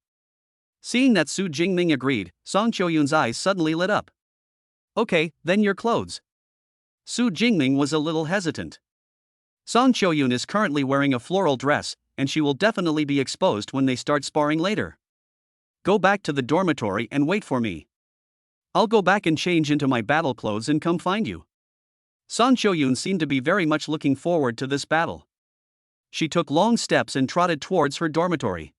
Seeing that Su Jingming agreed, Song Choyun's eyes suddenly lit up. Okay, then your clothes. Su Jingming was a little hesitant. Song Choyun is currently wearing a floral dress, and she will definitely be exposed when they start sparring later. Go back to the dormitory and wait for me. I'll go back and change into my battle clothes and come find you. Song Choyun seemed to be very much looking forward to this battle. She took long steps and trotted towards her dormitory.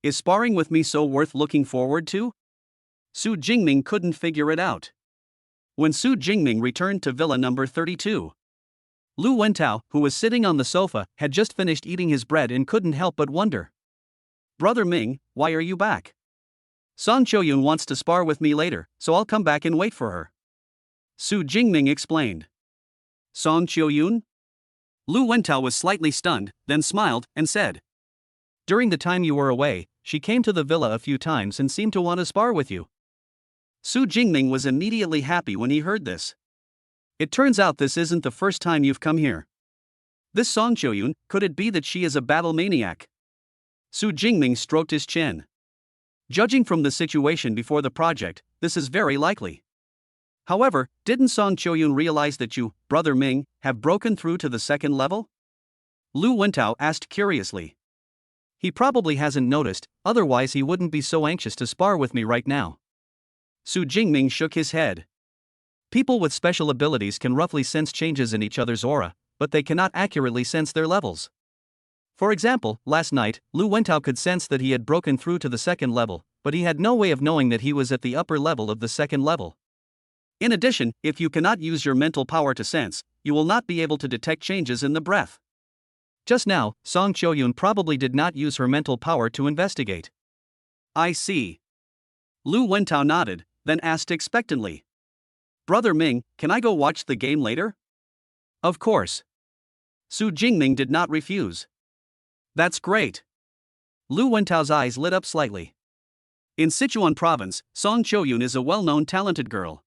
Is sparring with me so worth looking forward to? Su Jingming couldn't figure it out. When Su Jingming returned to villa number 32, Lu Wentao, who was sitting on the sofa, had just finished eating his bread and couldn't help but wonder. Brother Ming, why are you back? Song Choyun wants to spar with me later, so I'll come back and wait for her. Su Jingming explained. Song Choyun? Lu Wentao was slightly stunned, then smiled and said. During the time you were away, she came to the villa a few times and seemed to want to spar with you. Su Jingming was immediately happy when he heard this. It turns out this isn't the first time you've come here. This Song Choyun, could it be that she is a battle maniac? Su Jingming stroked his chin. Judging from the situation before the project, this is very likely. However, didn't Song Choyun realize that you, Brother Ming, have broken through to the second level? Lu Wentao asked curiously. He probably hasn't noticed, otherwise he wouldn't be so anxious to spar with me right now. Su Jingming shook his head. People with special abilities can roughly sense changes in each other's aura, but they cannot accurately sense their levels. For example, last night, Lu Wentao could sense that he had broken through to the second level, but he had no way of knowing that he was at the upper level of the second level. In addition, if you cannot use your mental power to sense, you will not be able to detect changes in the breath. Just now, Song Choyun probably did not use her mental power to investigate. I see. Lu Wentao nodded, then asked expectantly. Brother Ming, can I go watch the game later? Of course. Su Jingming did not refuse. That's great. Lu Wentao's eyes lit up slightly. In Sichuan province, Song Choyun is a well-known talented girl.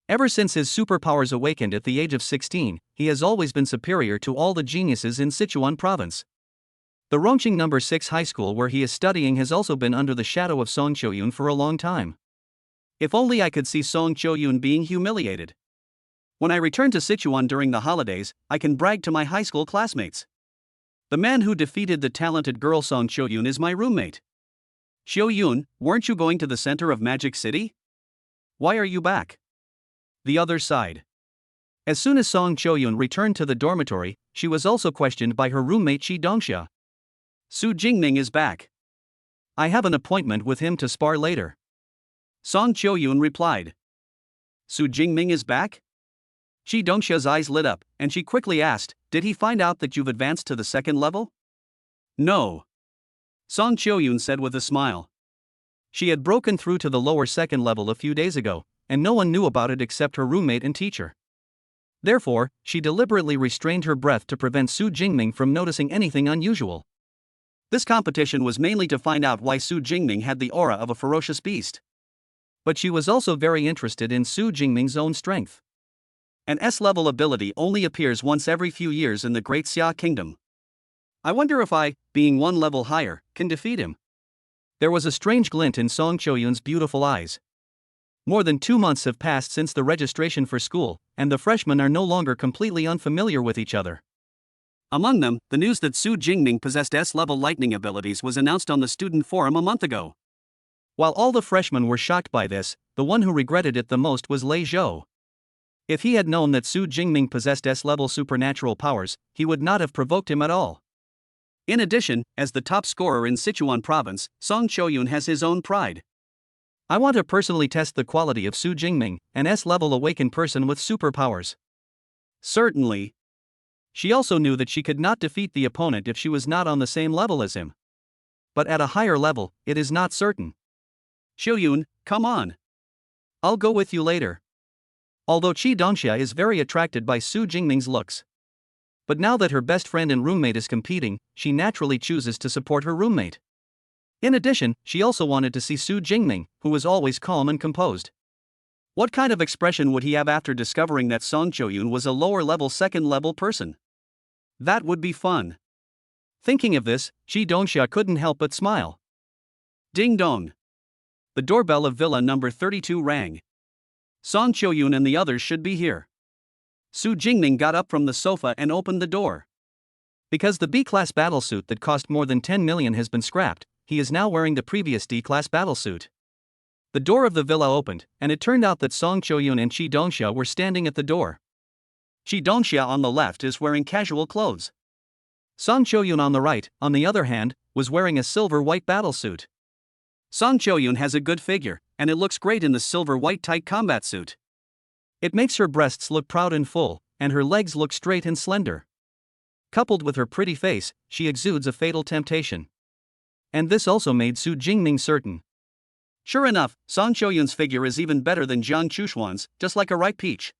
Ever since his superpowers awakened at the age of 16, he has always been superior to all the geniuses in Sichuan province. The Rongqing No. 6 high school where he is studying has also been under the shadow of Song Choyun for a long time. If only I could see Song Choyun being humiliated. When I return to Sichuan during the holidays, I can brag to my high school classmates. The man who defeated the talented girl Song Choyun is my roommate. Choyun, weren't you going to the center of Magic City? Why are you back? The other side. As soon as Song Choyun returned to the dormitory, she was also questioned by her roommate Shi Dongxia. Su Jingming is back. I have an appointment with him to spar later. Song Choyun replied. Su Jingming is back? Shi Dongxia's eyes lit up, and she quickly asked, did he find out that you've advanced to the second level? No. Song Choyun said with a smile. She had broken through to the lower second level a few days ago, and no one knew about it except her roommate and teacher. Therefore, she deliberately restrained her breath to prevent Su Jingming from noticing anything unusual. This competition was mainly to find out why Su Jingming had the aura of a ferocious beast. But she was also very interested in Su Jingming's own strength. An S-level ability only appears once every few years in the Great Xia Kingdom. I wonder if I, being one level higher, can defeat him. There was a strange glint in Song Choyun's beautiful eyes. More than 2 months have passed since the registration for school, and the freshmen are no longer completely unfamiliar with each other. Among them, the news that Su Jingming possessed S-level lightning abilities was announced on the student forum a month ago. While all the freshmen were shocked by this, the one who regretted it the most was Lei Zhou. If he had known that Su Jingming possessed S-level supernatural powers, he would not have provoked him at all. In addition, as the top scorer in Sichuan province, Song Choyun has his own pride. I want to personally test the quality of Su Jingming, an S-level awakened person with superpowers. Certainly. She also knew that she could not defeat the opponent if she was not on the same level as him. But at a higher level, it is not certain. Choyun, come on. I'll go with you later. Although Shi Dongxia is very attracted by Su Jingming's looks. But now that her best friend and roommate is competing, she naturally chooses to support her roommate. In addition, she also wanted to see Su Jingming, who was always calm and composed. What kind of expression would he have after discovering that Song Choyun was a lower-level second-level person? That would be fun. Thinking of this, Ji Dongxia couldn't help but smile. Ding dong. The doorbell of villa number 32 rang. Song Choyun and the others should be here. Su Jingming got up from the sofa and opened the door. Because the B-class battlesuit that cost more than 10 million has been scrapped, he is now wearing the previous D-class battlesuit. The door of the villa opened, and it turned out that Song Choyun and Ji Dongxia were standing at the door. Ji Dongxia on the left is wearing casual clothes. Song Choyun on the right, on the other hand, was wearing a silver-white battlesuit. Song Choyun has a good figure, and it looks great in the silver-white tight combat suit. It makes her breasts look proud and full, and her legs look straight and slender. Coupled with her pretty face, she exudes a fatal temptation. And this also made Su Jingming certain. Sure enough, Song Choyun's figure is even better than Jiang Chushuan's, just like a ripe peach.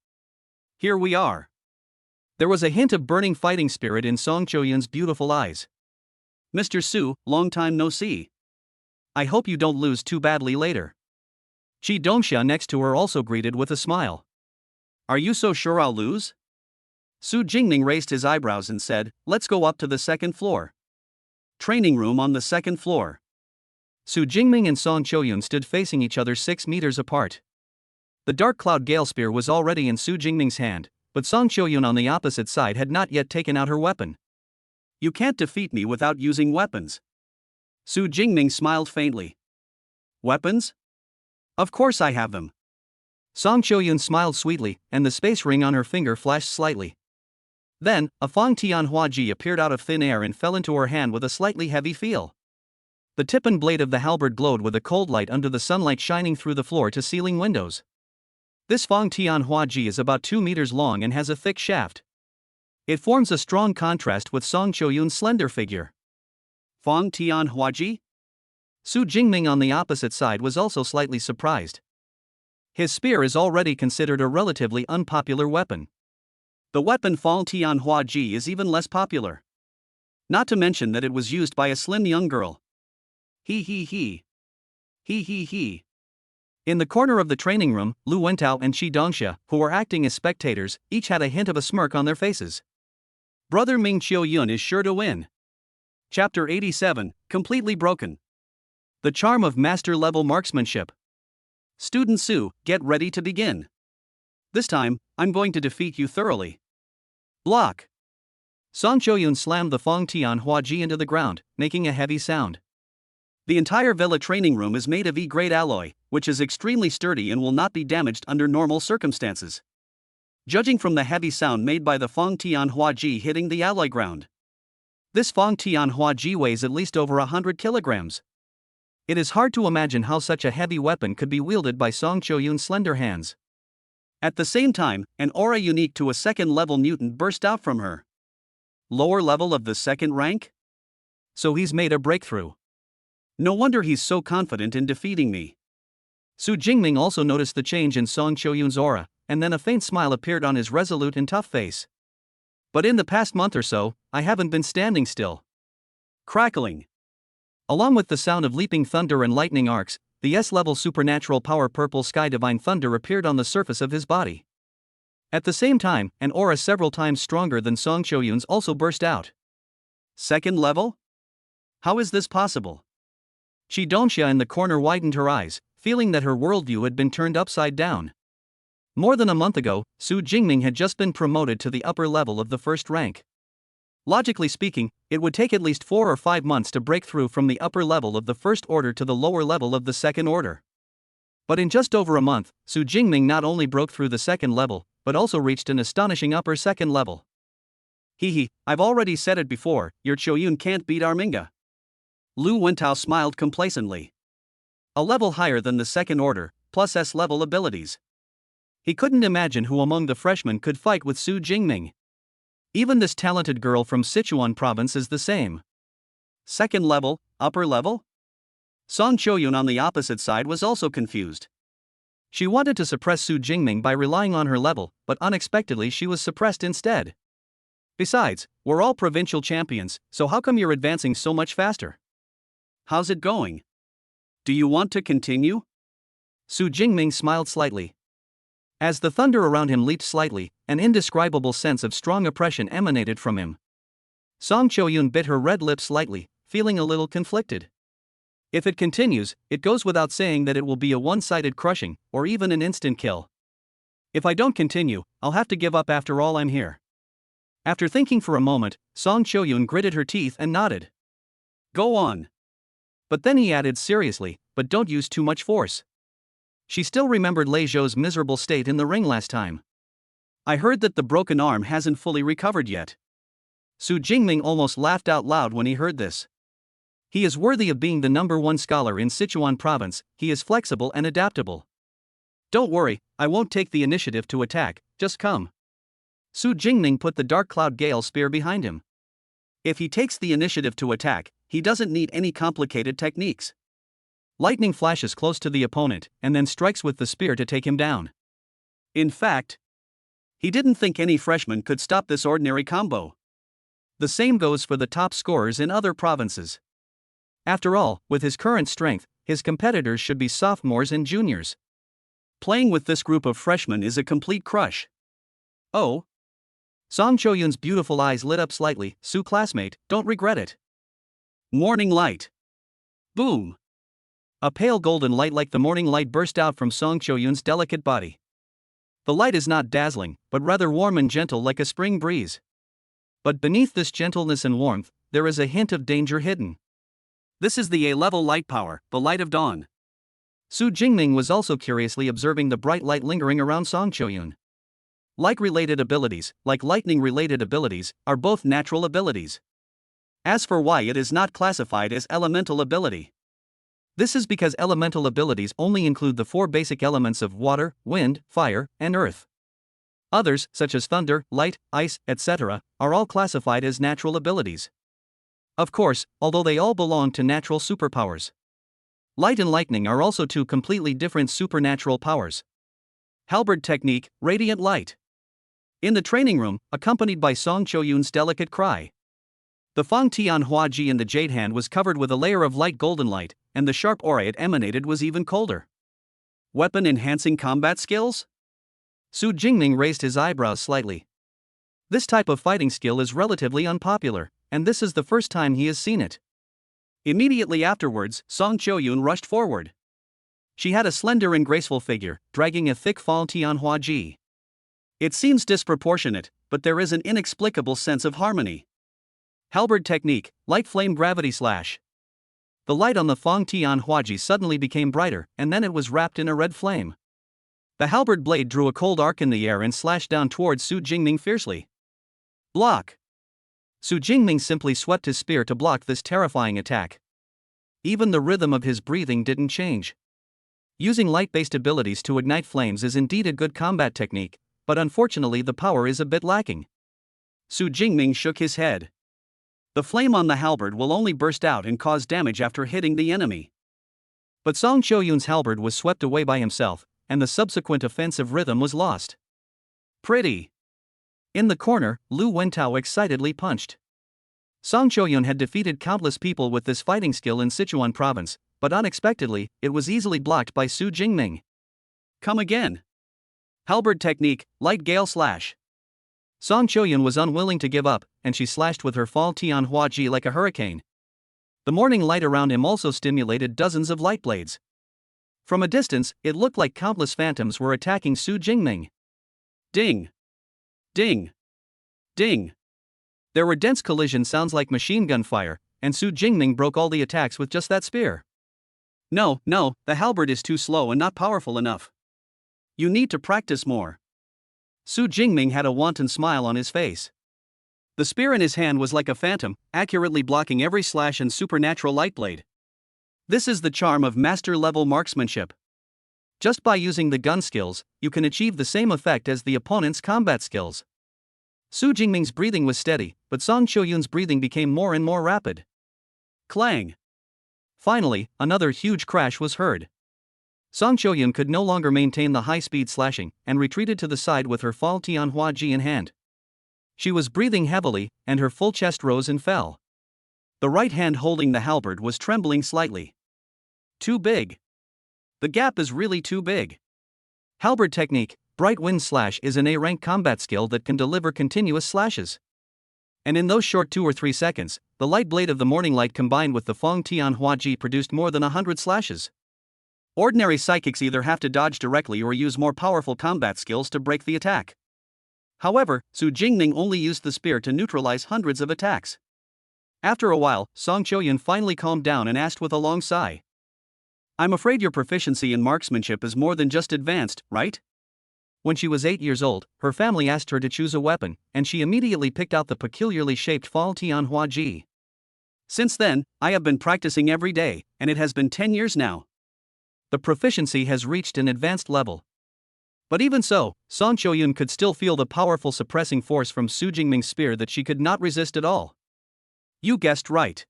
Here we are. There was a hint of burning fighting spirit in Song Choyun's beautiful eyes. Mr. Su, long time no see. I hope you don't lose too badly later. Ji Dongxia next to her also greeted with a smile. Are you so sure I'll lose? Su Jingming raised his eyebrows and said, let's go up to the second floor. Training room on the second floor. Su Jingming and Song Choyun stood facing each other 6 meters apart. The dark cloud gale spear was already in Su Jingming's hand, but Song Choyun on the opposite side had not yet taken out her weapon. You can't defeat me without using weapons. Su Jingming smiled faintly. Weapons? Of course I have them. Song Choyun smiled sweetly, and the space ring on her finger flashed slightly. Then, a Fang Tianhua Ji appeared out of thin air and fell into her hand with a slightly heavy feel. The tip and blade of the halberd glowed with a cold light under the sunlight shining through the floor-to-ceiling windows. This Fang Tianhua Ji is about 2 meters long and has a thick shaft. It forms a strong contrast with Song Choyun's slender figure. Fang Tianhua Ji? Su Jingming on the opposite side was also slightly surprised. His spear is already considered a relatively unpopular weapon. The weapon Fang Tianhua Ji is even less popular. Not to mention that it was used by a slim young girl. He. He. In the corner of the training room, Lu Wentao and Ji Dongxia, who were acting as spectators, each had a hint of a smirk on their faces. Brother Ming Qiuyun is sure to win. Chapter 87, Completely Broken. The charm of master-level marksmanship. Student Su, get ready to begin. This time, I'm going to defeat you thoroughly. Block. Song Choyun slammed the Fang Tianhua Ji into the ground, making a heavy sound. The entire villa training room is made of E-grade alloy, which is extremely sturdy and will not be damaged under normal circumstances. Judging from the heavy sound made by the Fang Tianhua Ji hitting the alloy ground. This Fang Tianhua Ji weighs at least over 100 kilograms. It is hard to imagine how such a heavy weapon could be wielded by Song Choyun's slender hands. At the same time, an aura unique to a second-level mutant burst out from her. Lower level of the second rank? So he's made a breakthrough. No wonder he's so confident in defeating me. Su Jingming also noticed the change in Song Choyun's aura, and then a faint smile appeared on his resolute and tough face. But in the past month or so, I haven't been standing still. Crackling. Along with the sound of leaping thunder and lightning arcs, the S-level supernatural power purple sky divine thunder appeared on the surface of his body. At the same time, an aura several times stronger than Song Choyun's also burst out. Second level? How is this possible? Ji Dongxia in the corner widened her eyes, feeling that her worldview had been turned upside down. More than a month ago, Su Jingming had just been promoted to the upper level of the first rank. Logically speaking, it would take at least 4 or 5 months to break through from the upper level of the first order to the lower level of the second order. But in just over a month, Su Jingming not only broke through the second level, but also reached an astonishing upper second level. I've already said it before, your Choyun can't beat Arminga. Lu Wentao smiled complacently. A level higher than the second order, plus S-level abilities. He couldn't imagine who among the freshmen could fight with Su Jingming. Even this talented girl from Sichuan province is the same. Second level, upper level? Song Choyun on the opposite side was also confused. She wanted to suppress Su Jingming by relying on her level, but unexpectedly she was suppressed instead. Besides, we're all provincial champions, so how come you're advancing so much faster? How's it going? Do you want to continue? Su Jingming smiled slightly. As the thunder around him leaped slightly, an indescribable sense of strong oppression emanated from him. Song Cho-yoon bit her red lips slightly, feeling a little conflicted. If it continues, it goes without saying that it will be a one-sided crushing, or even an instant kill. If I don't continue, I'll have to give up after all. I'm here. After thinking for a moment, Song Cho-yoon gritted her teeth and nodded. Go on. But then he added seriously, but don't use too much force. She still remembered Lei Zhou's miserable state in the ring last time. I heard that the broken arm hasn't fully recovered yet. Su Jingming almost laughed out loud when he heard this. He is worthy of being the #1 scholar in Sichuan province. He is flexible and adaptable. Don't worry, I won't take the initiative to attack, just come. Su Jingming put the Dark Cloud Gale spear behind him. If he takes the initiative to attack, he doesn't need any complicated techniques. Lightning flashes close to the opponent and then strikes with the spear to take him down. In fact, he didn't think any freshman could stop this ordinary combo. The same goes for the top scorers in other provinces. After all, with his current strength, his competitors should be sophomores and juniors. Playing with this group of freshmen is a complete crush. Oh? Song Cho-yoon's beautiful eyes lit up slightly. Su classmate, don't regret it. Morning light. Boom. A pale golden light like the morning light burst out from Song Cho-yoon's delicate body. The light is not dazzling, but rather warm and gentle like a spring breeze. But beneath this gentleness and warmth, there is a hint of danger hidden. This is the A-level light power, the light of dawn. Su Jingming was also curiously observing the bright light lingering around Song Cho-yoon. Like-related abilities, like lightning-related abilities, are both natural abilities. As for why it is not classified as elemental ability, this is because elemental abilities only include the 4 basic elements of water, wind, fire, and earth. Others, such as thunder, light, ice, etc., are all classified as natural abilities. Of course, although they all belong to natural superpowers. Light and lightning are also 2 completely different supernatural powers. Halberd technique, radiant light. In the training room, accompanied by Song Cho-yoon's delicate cry. The Fang Tian Hua Ji in the jade hand was covered with a layer of light golden light, and the sharp aura it emanated was even colder. Weapon enhancing combat skills? Su Jingming raised his eyebrows slightly. This type of fighting skill is relatively unpopular, and this is the first time he has seen it. Immediately afterwards, Song Cho-yoon rushed forward. She had a slender and graceful figure, dragging a thick Fang Tian Hua Ji. It seems disproportionate, but there is an inexplicable sense of harmony. Halberd technique, light flame gravity slash. The light on the Fang Tian Hua Ji suddenly became brighter, and then it was wrapped in a red flame. The halberd blade drew a cold arc in the air and slashed down towards Su Jingming fiercely. Block! Su Jingming simply swept his spear to block this terrifying attack. Even the rhythm of his breathing didn't change. Using light-based abilities to ignite flames is indeed a good combat technique, but unfortunately the power is a bit lacking. Su Jingming shook his head. The flame on the halberd will only burst out and cause damage after hitting the enemy. But Song Cho-yoon's halberd was swept away by himself, and the subsequent offensive rhythm was lost. Pretty. In the corner, Lu Wentao excitedly punched. Song Cho-yoon had defeated countless people with this fighting skill in Sichuan province, but unexpectedly, it was easily blocked by Su Jingming. Come again. Halberd technique, light gale slash. Song Cho-yoon was unwilling to give up, and she slashed with her Fang Tian Hua Ji like a hurricane. The morning light around him also stimulated dozens of light blades. From a distance, it looked like countless phantoms were attacking Su Jingming. Ding! Ding! Ding! There were dense collision sounds like machine gun fire, and Su Jingming broke all the attacks with just that spear. No, the halberd is too slow and not powerful enough. You need to practice more. Su Jingming had a wanton smile on his face. The spear in his hand was like a phantom, accurately blocking every slash and supernatural light blade. This is the charm of master-level marksmanship. Just by using the gun skills, you can achieve the same effect as the opponent's combat skills. Su Jingming's breathing was steady, but Song Cho-yoon's breathing became more and more rapid. Clang! Finally, another huge crash was heard. Song Cho-yoon could no longer maintain the high-speed slashing, and retreated to the side with her Fang Tian Hua Ji in hand. She was breathing heavily, and her full chest rose and fell. The right hand holding the halberd was trembling slightly. Too big. The gap is really too big. Halberd technique, bright wind slash is an A-rank combat skill that can deliver continuous slashes. And in those short 2 or 3 seconds, the light blade of the morning light combined with the Feng Tian Hua Ji produced more than 100 slashes. Ordinary psychics either have to dodge directly or use more powerful combat skills to break the attack. However, Su Jingming only used the spear to neutralize hundreds of attacks. After a while, Song Choyun finally calmed down and asked with a long sigh. I'm afraid your proficiency in marksmanship is more than just advanced, right? When she was 8 years old, her family asked her to choose a weapon, and she immediately picked out the peculiarly shaped Feng Tian Hua Ji. Since then, I have been practicing every day, and it has been 10 years now. The proficiency has reached an advanced level. But even so, Song Choyun could still feel the powerful suppressing force from Su Jingming's spear that she could not resist at all. You guessed right.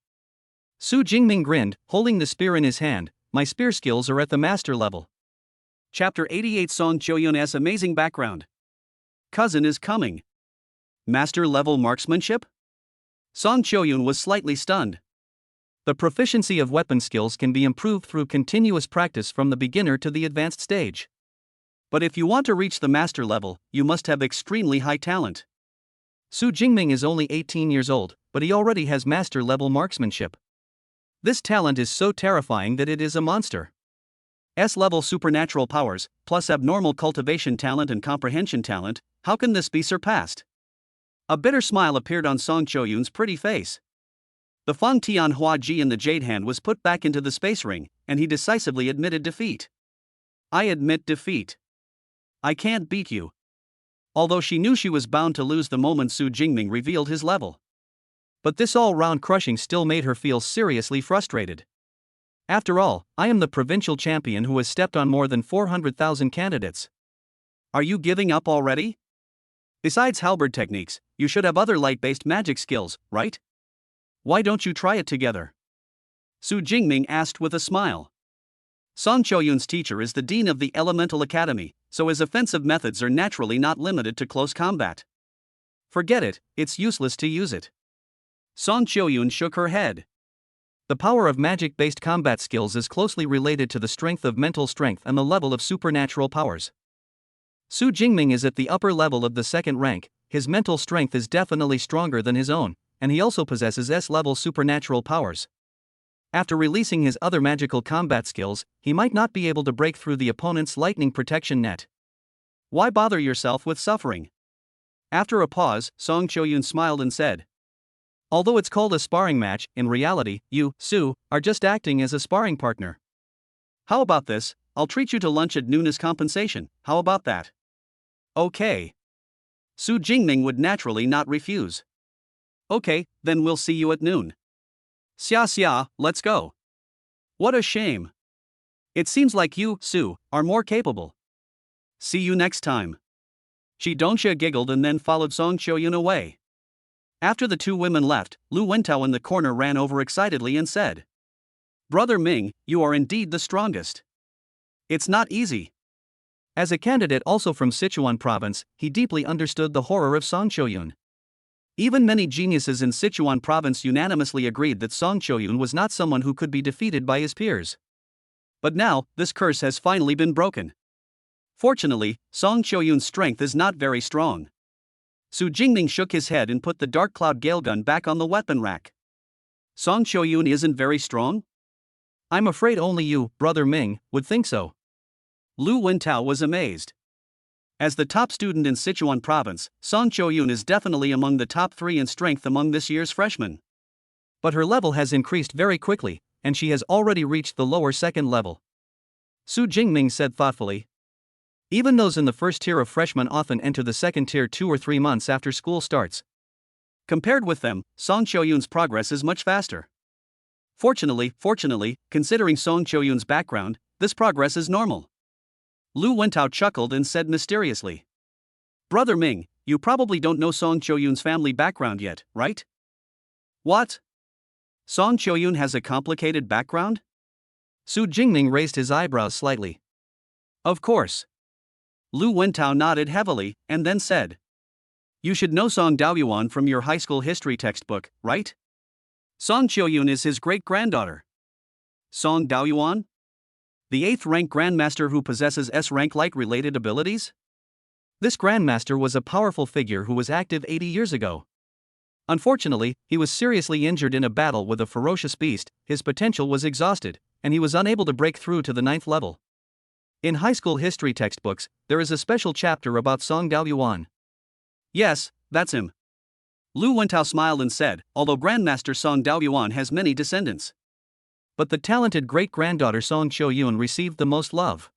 Su Jingming grinned, holding the spear in his hand. My spear skills are at the master level. Chapter 88. Song Choyun's amazing background. Cousin is coming. Master level marksmanship? Song Choyun was slightly stunned. The proficiency of weapon skills can be improved through continuous practice from the beginner to the advanced stage. But if you want to reach the master level, you must have extremely high talent. Su Jingming is only 18 years old, but he already has master level marksmanship. This talent is so terrifying that it is a monster. S-level supernatural powers, plus abnormal cultivation talent and comprehension talent, how can this be surpassed? A bitter smile appeared on Song Choyun's pretty face. The Feng Tian Hua Ji in the jade hand was put back into the space ring, and he decisively admitted defeat. I admit defeat. I can't beat you. Although she knew she was bound to lose the moment Su Jingming revealed his level. But this all-round crushing still made her feel seriously frustrated. After all, I am the provincial champion who has stepped on more than 400,000 candidates. Are you giving up already? Besides halberd techniques, you should have other light-based magic skills, right? Why don't you try it together? Su Jingming asked with a smile. Song Choyun's teacher is the dean of the Elemental Academy, so his offensive methods are naturally not limited to close combat. Forget it, it's useless to use it. Song Choyun shook her head. The power of magic-based combat skills is closely related to the strength of mental strength and the level of supernatural powers. Su Jingming is at the upper level of the second rank. His mental strength is definitely stronger than his own, and he also possesses S-level supernatural powers. After releasing his other magical combat skills, he might not be able to break through the opponent's lightning protection net. Why bother yourself with suffering? After a pause, Song Choyun smiled and said, although it's called a sparring match, in reality, you, Su, are just acting as a sparring partner. How about this? I'll treat you to lunch at noon as compensation, how about that? Okay. Su Jingming would naturally not refuse. Okay, then we'll see you at noon. Xia, let's go. What a shame. It seems like you, Su, are more capable. See you next time. Shi Dongxia giggled and then followed Song Choyun away. After the two women left, Lu Wentao in the corner ran over excitedly and said, Brother Ming, you are indeed the strongest. It's not easy. As a candidate also from Sichuan province, he deeply understood the horror of Song Choyun. Even many geniuses in Sichuan province unanimously agreed that Song Choyun was not someone who could be defeated by his peers. But now, this curse has finally been broken. Fortunately, Song Choyun's strength is not very strong. Su Jingming shook his head and put the Dark Cloud Gale gun back on the weapon rack. Song Choyun isn't very strong? I'm afraid only you, Brother Ming, would think so. Lu Wentao was amazed. As the top student in Sichuan province, Song Choyun is definitely among the top 3 in strength among this year's freshmen. But her level has increased very quickly, and she has already reached the lower second level. Su Jingming said thoughtfully. Even those in the first tier of freshmen often enter the second tier 2 or 3 months after school starts. Compared with them, Song Choyun's progress is much faster. Fortunately, considering Song Choyun's background, this progress is normal. Lu Wentao chuckled and said mysteriously. Brother Ming, you probably don't know Song Choyun's family background yet, right? What? Song Choyun has a complicated background? Su Jingming raised his eyebrows slightly. Of course. Lu Wentao nodded heavily, and then said. You should know Song Daoyuan from your high school history textbook, right? Song Choyun is his great-granddaughter. Song Daoyuan? The 8th-rank Grandmaster who possesses S-rank light-related abilities? This Grandmaster was a powerful figure who was active 80 years ago. Unfortunately, he was seriously injured in a battle with a ferocious beast, his potential was exhausted, and he was unable to break through to the 9th level. In high school history textbooks, there is a special chapter about Song Daoyuan. Yes, that's him. Lu Wentao smiled and said, although Grandmaster Song Daoyuan has many descendants. But the talented great-granddaughter Song Qiuyun received the most love.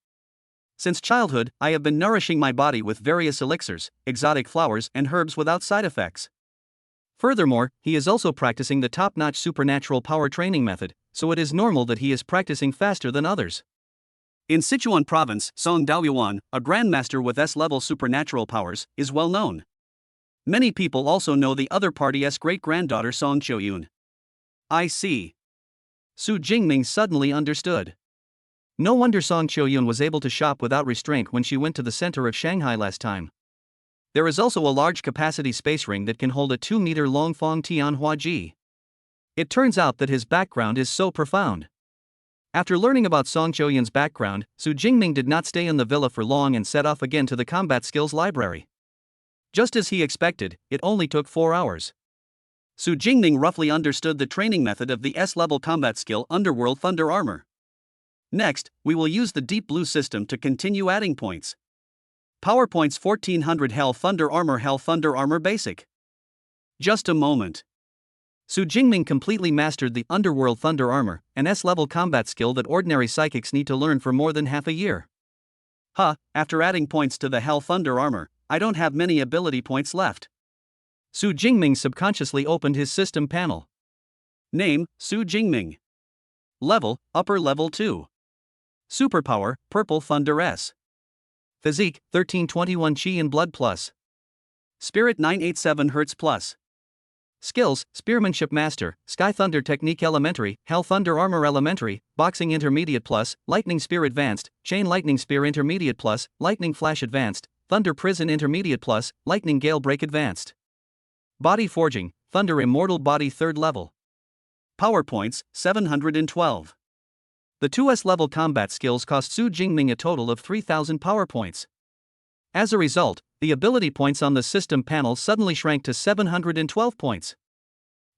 Since childhood, I have been nourishing my body with various elixirs, exotic flowers, and herbs without side effects. Furthermore, he is also practicing the top-notch supernatural power training method, so it is normal that he is practicing faster than others. In Sichuan province, Song Daoyuan, a grandmaster with S-level supernatural powers, is well known. Many people also know the other party's great-granddaughter Song Qiuyun. I see. Su Jingming suddenly understood. No wonder Song Qiuyun was able to shop without restraint when she went to the center of Shanghai last time. There is also a large capacity space ring that can hold a 2-meter-long Fong Tianhua Ji. It turns out that his background is so profound. After learning about Song Qiuyun's background, Su Jingming did not stay in the villa for long and set off again to the combat skills library. Just as he expected, it only took 4 hours. Su Jingming roughly understood the training method of the S-level combat skill Underworld Thunder Armor. Next, we will use the Deep Blue system to continue adding points. Power points 1400 Hell Thunder Armor Basic. Just a moment. Su Jingming completely mastered the Underworld Thunder Armor, an S-level combat skill that ordinary psychics need to learn for more than half a year. After adding points to the Hell Thunder Armor, I don't have many ability points left. Su Jingming subconsciously opened his system panel. Name, Su Jingming. Level, Upper Level 2. Superpower, Purple Thunder S. Physique, 1321 Chi and Blood Plus. Spirit 987 Hz Plus. Skills, Spearmanship Master, Sky Thunder Technique Elementary, Hell Thunder Armor Elementary, Boxing Intermediate Plus, Lightning Spear Advanced, Chain Lightning Spear Intermediate Plus, Lightning Flash Advanced, Thunder Prison Intermediate Plus, Lightning Gale Break Advanced. Body Forging, Thunder Immortal Body 3rd Level. Power Points, 712. The 2S level combat skills cost Su Jingming a total of 3,000 power points. As a result, the ability points on the system panel suddenly shrank to 712 points.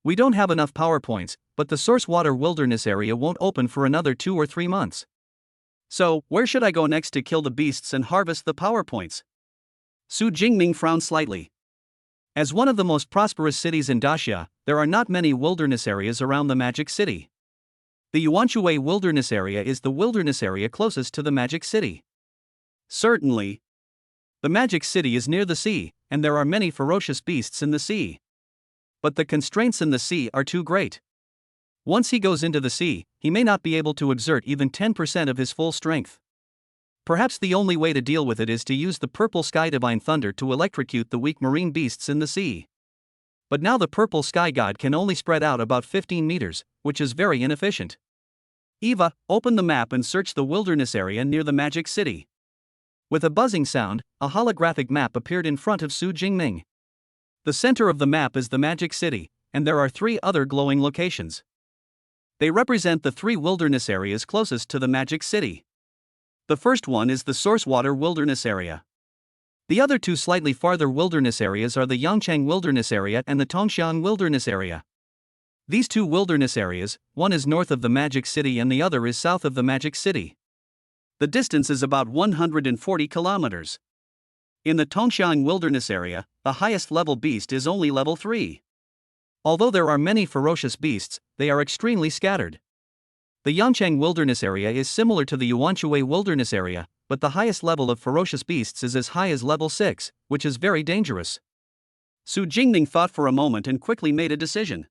We don't have enough power points, but the source water wilderness area won't open for another 2 or 3 months. So, where should I go next to kill the beasts and harvest the power points? Su Jingming frowned slightly. As one of the most prosperous cities in Daxia, there are not many wilderness areas around the Magic City. The Yuanshui Wilderness Area is the wilderness area closest to the Magic City. Certainly. The Magic City is near the sea, and there are many ferocious beasts in the sea. But the constraints in the sea are too great. Once he goes into the sea, he may not be able to exert even 10% of his full strength. Perhaps the only way to deal with it is to use the Purple Sky Divine Thunder to electrocute the weak marine beasts in the sea. But now the Purple Sky God can only spread out about 15 meters, which is very inefficient. Eva, open the map and search the wilderness area near the Magic City. With a buzzing sound, a holographic map appeared in front of Su Jingming. The center of the map is the Magic City, and there are 3 other glowing locations. They represent the 3 wilderness areas closest to the Magic City. The first one is the Source Water Wilderness Area. The other 2 slightly farther wilderness areas are the Yangchang Wilderness Area and the Tongxiang Wilderness Area. These 2 wilderness areas, one is north of the Magic City and the other is south of the Magic City. The distance is about 140 kilometers. In the Tongxiang Wilderness Area, the highest level beast is only level 3. Although there are many ferocious beasts, they are extremely scattered. The Yangchang Wilderness Area is similar to the Yuanshui Wilderness Area, but the highest level of ferocious beasts is as high as level 6, which is very dangerous. Su Jingming thought for a moment and quickly made a decision.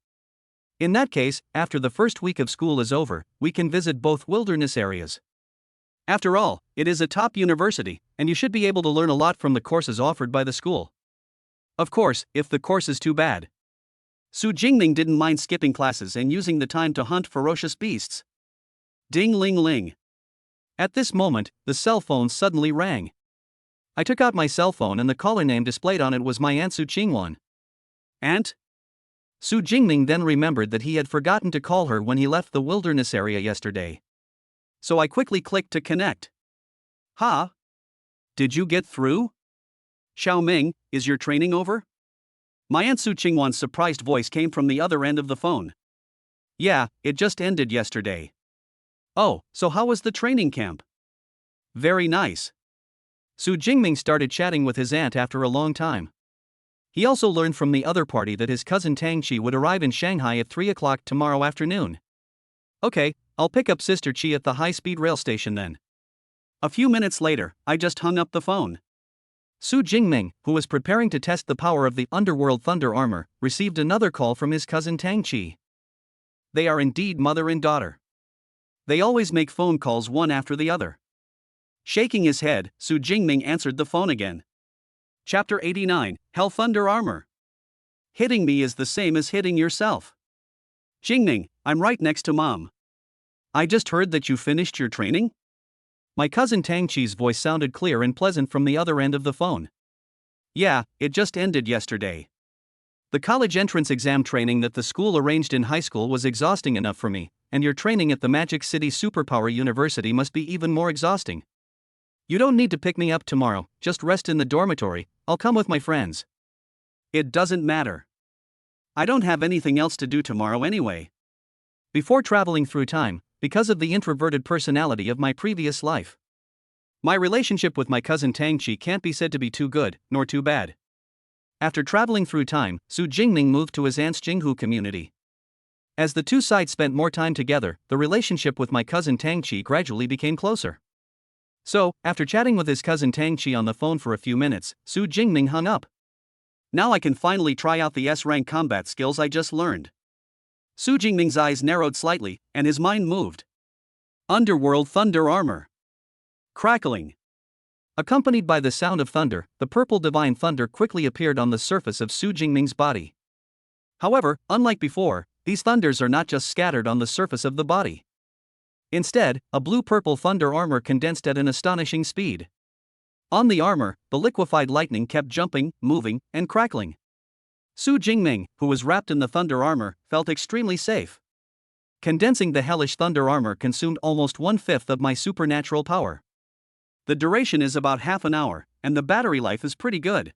In that case, after the first week of school is over, we can visit both wilderness areas. After all, it is a top university, and you should be able to learn a lot from the courses offered by the school. Of course, if the course is too bad. Su Jingming didn't mind skipping classes and using the time to hunt ferocious beasts. Ding-ling-ling. At this moment, the cell phone suddenly rang. I took out my cell phone and the caller name displayed on it was my Aunt Su Qingwan. Aunt? Su Jingming then remembered that he had forgotten to call her when he left the wilderness area yesterday. So I quickly clicked to connect. Ha? Did you get through? Xiaoming, is your training over? My Aunt Su Qingwan's surprised voice came from the other end of the phone. Yeah, it just ended yesterday. Oh, so how was the training camp? Very nice. Su Jingming started chatting with his aunt after a long time. He also learned from the other party that his cousin Tang Qi would arrive in Shanghai at 3 o'clock tomorrow afternoon. Okay, I'll pick up Sister Qi at the high-speed rail station then. A few minutes later, I just hung up the phone. Su Jingming, who was preparing to test the power of the Underworld Thunder Armor, received another call from his cousin Tang Qi. They are indeed mother and daughter. They always make phone calls one after the other. Shaking his head, Su Jingming answered the phone again. Chapter 89, Hell Thunder Armor. Hitting me is the same as hitting yourself. Jingming, I'm right next to Mom. I just heard that you finished your training? My cousin Tang Qi's voice sounded clear and pleasant from the other end of the phone. Yeah, it just ended yesterday. The college entrance exam training that the school arranged in high school was exhausting enough for me, and your training at the Magic City Superpower University must be even more exhausting. You don't need to pick me up tomorrow, just rest in the dormitory, I'll come with my friends. It doesn't matter. I don't have anything else to do tomorrow anyway. Before traveling through time, because of the introverted personality of my previous life, my relationship with my cousin Tang Qi can't be said to be too good, nor too bad. After traveling through time, Su Jingming moved to his aunt's Jinghu community. As the two sides spent more time together, the relationship with my cousin Tang Qi gradually became closer. So, after chatting with his cousin Tang Qi on the phone for a few minutes, Su Jingming hung up. Now I can finally try out the S-rank combat skills I just learned. Su Jingming's eyes narrowed slightly, and his mind moved. Underworld Thunder Armor. Crackling. Accompanied by the sound of thunder, the purple divine thunder quickly appeared on the surface of Su Jingming's body. However, unlike before, these thunders are not just scattered on the surface of the body. Instead, a blue-purple thunder armor condensed at an astonishing speed. On the armor, the liquefied lightning kept jumping, moving, and crackling. Su Jingming, who was wrapped in the thunder armor, felt extremely safe. Condensing the hellish thunder armor consumed almost 1/5 of my supernatural power. The duration is about half an hour, and the battery life is pretty good.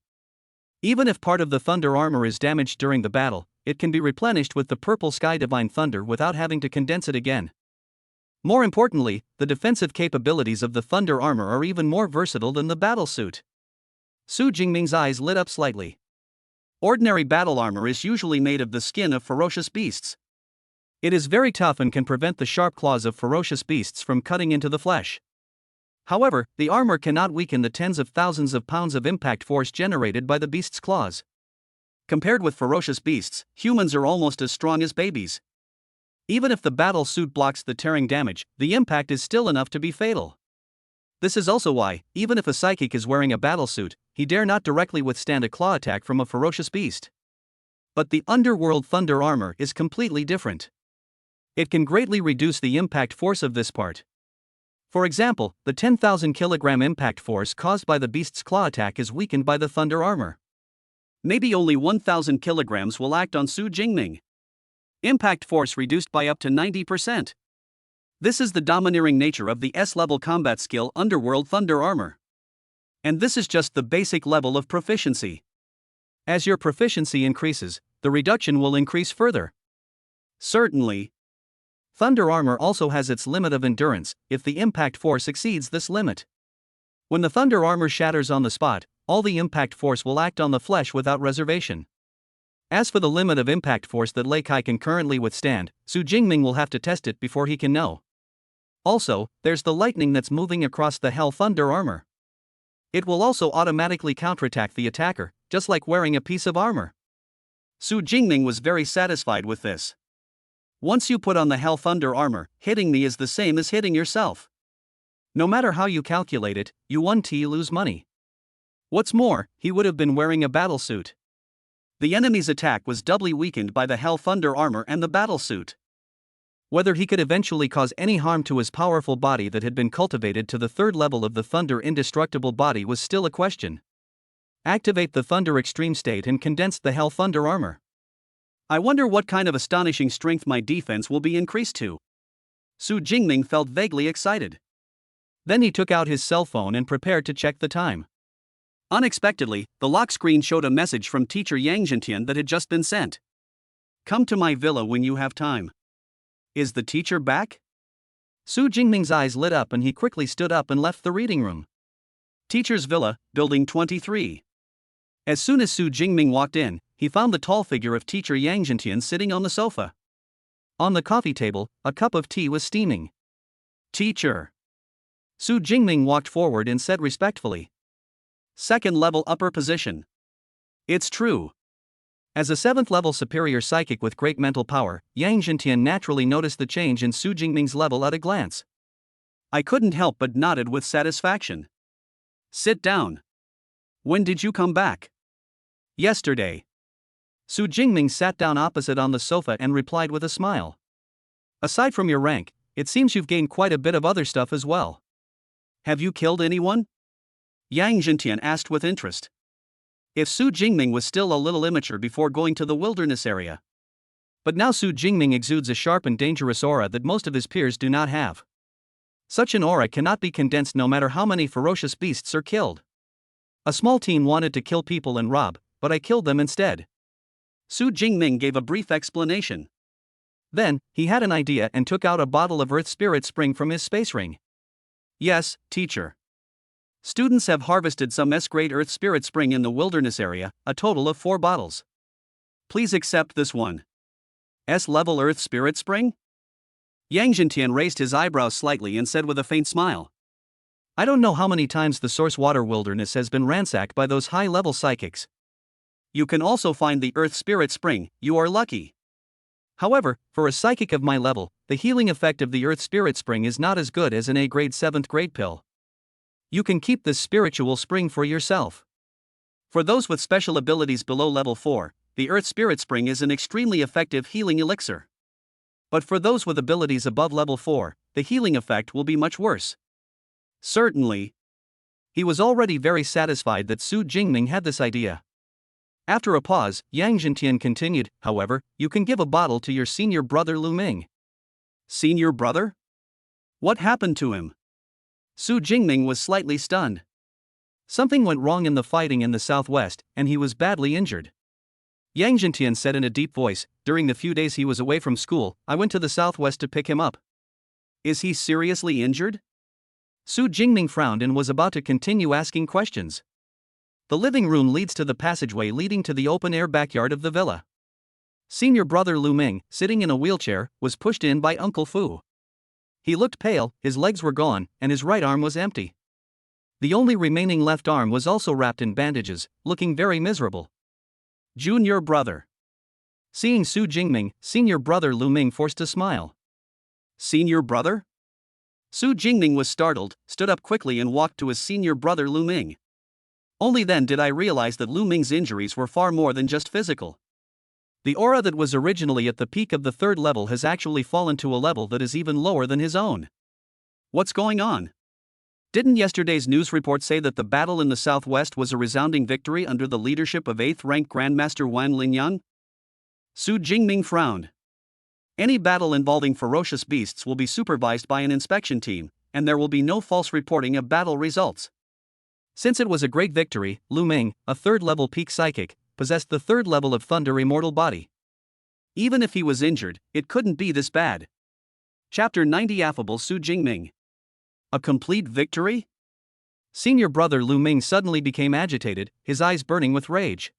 Even if part of the thunder armor is damaged during the battle, it can be replenished with the purple sky divine thunder without having to condense it again. More importantly, the defensive capabilities of the thunder armor are even more versatile than the battle suit. Su Jingming's eyes lit up slightly. Ordinary battle armor is usually made of the skin of ferocious beasts. It is very tough and can prevent the sharp claws of ferocious beasts from cutting into the flesh. However, the armor cannot weaken the tens of thousands of pounds of impact force generated by the beast's claws. Compared with ferocious beasts, humans are almost as strong as babies. Even if the battle suit blocks the tearing damage, the impact is still enough to be fatal. This is also why, even if a psychic is wearing a battle suit, he dare not directly withstand a claw attack from a ferocious beast. But the Underworld Thunder Armor is completely different. It can greatly reduce the impact force of this part. For example, the 10,000 kilogram impact force caused by the beast's claw attack is weakened by the Thunder Armor. Maybe only 1,000 kilograms will act on Su Jingming. Impact force reduced by up to 90%. This is the domineering nature of the S-level combat skill Underworld Thunder Armor. And this is just the basic level of proficiency. As your proficiency increases, the reduction will increase further. Certainly. Thunder Armor also has its limit of endurance, if the impact force exceeds this limit. When the Thunder Armor shatters on the spot, all the impact force will act on the flesh without reservation. As for the limit of impact force that Lei Kai can currently withstand, Su Jingming will have to test it before he can know. Also, there's the lightning that's moving across the Hell Thunder Armor. It will also automatically counterattack the attacker, just like wearing a piece of armor. Su Jingming was very satisfied with this. Once you put on the Hell Thunder Armor, hitting me is the same as hitting yourself. No matter how you calculate it, you lose money. What's more, he would have been wearing a battle suit. The enemy's attack was doubly weakened by the Hell Thunder Armor and the battle suit. Whether he could eventually cause any harm to his powerful body that had been cultivated to the third level of the Thunder Indestructible body was still a question. Activate the Thunder Extreme state and condense the Hell Thunder Armor. I wonder what kind of astonishing strength my defense will be increased to. Su Jingming felt vaguely excited. Then he took out his cell phone and prepared to check the time. Unexpectedly, the lock screen showed a message from teacher Yang Zhentian that had just been sent. Come to my villa when you have time. Is the teacher back? Su Jingming's eyes lit up and he quickly stood up and left the reading room. Teacher's Villa, Building 23. As soon as Su Jingming walked in, he found the tall figure of teacher Yang Zhentian sitting on the sofa. On the coffee table, a cup of tea was steaming. Teacher. Su Jingming walked forward and said respectfully. Second level upper position. It's true. As a 7th level superior psychic with great mental power, Yang Zhentian naturally noticed the change in Su Jingming's level at a glance. I couldn't help but nodded with satisfaction. Sit down. When did you come back? Yesterday. Su Jingming sat down opposite on the sofa and replied with a smile. Aside from your rank, it seems you've gained quite a bit of other stuff as well. Have you killed anyone? Yang Zhentian asked with interest. If Su Jingming was still a little immature before going to the wilderness area. But now Su Jingming exudes a sharp and dangerous aura that most of his peers do not have. Such an aura cannot be condensed no matter how many ferocious beasts are killed. A small team wanted to kill people and rob, but I killed them instead. Su Jingming gave a brief explanation. Then, he had an idea and took out a bottle of Earth Spirit Spring from his space ring. Yes, teacher. Students have harvested some S-grade Earth Spirit Spring in the wilderness area, a total of 4 bottles. Please accept this one. S-level Earth Spirit Spring? Yang Zhentian raised his eyebrows slightly and said with a faint smile. I don't know how many times the source water wilderness has been ransacked by those high-level psychics. You can also find the Earth Spirit Spring, you are lucky. However, for a psychic of my level, the healing effect of the Earth Spirit Spring is not as good as an A-grade 7th grade pill. You can keep this spiritual spring for yourself. For those with special abilities below level 4, the Earth Spirit Spring is an extremely effective healing elixir. But for those with abilities above level 4, the healing effect will be much worse. Certainly. He was already very satisfied that Su Jingming had this idea. After a pause, Yang Zhentian continued, however, you can give a bottle to your senior brother Lu Ming. Senior brother? What happened to him? Su Jingming was slightly stunned. Something went wrong in the fighting in the southwest, and he was badly injured. Yang Zhentian said in a deep voice, during the few days he was away from school, I went to the southwest to pick him up. Is he seriously injured? Su Jingming frowned and was about to continue asking questions. The living room leads to the passageway leading to the open-air backyard of the villa. Senior brother Lu Ming, sitting in a wheelchair, was pushed in by Uncle Fu. He looked pale, his legs were gone, and his right arm was empty. The only remaining left arm was also wrapped in bandages, looking very miserable. Junior brother. Seeing Su Jingming, senior brother Lu Ming forced a smile. Senior brother? Su Jingming was startled, stood up quickly and walked to his senior brother Lu Ming. Only then did I realize that Lu Ming's injuries were far more than just physical. The aura that was originally at the peak of the 3rd level has actually fallen to a level that is even lower than his own. What's going on? Didn't yesterday's news report say that the battle in the southwest was a resounding victory under the leadership of 8th rank Grandmaster Wang Linyan? Su Jingming frowned. Any battle involving ferocious beasts will be supervised by an inspection team, and there will be no false reporting of battle results. Since it was a great victory, Lu Ming, a 3rd level peak psychic, possessed the 3rd level of Thunder Immortal Body. Even if he was injured, it couldn't be this bad. Chapter 90 Affable Su Jingming. A complete victory? Senior brother Lu Ming suddenly became agitated, his eyes burning with rage.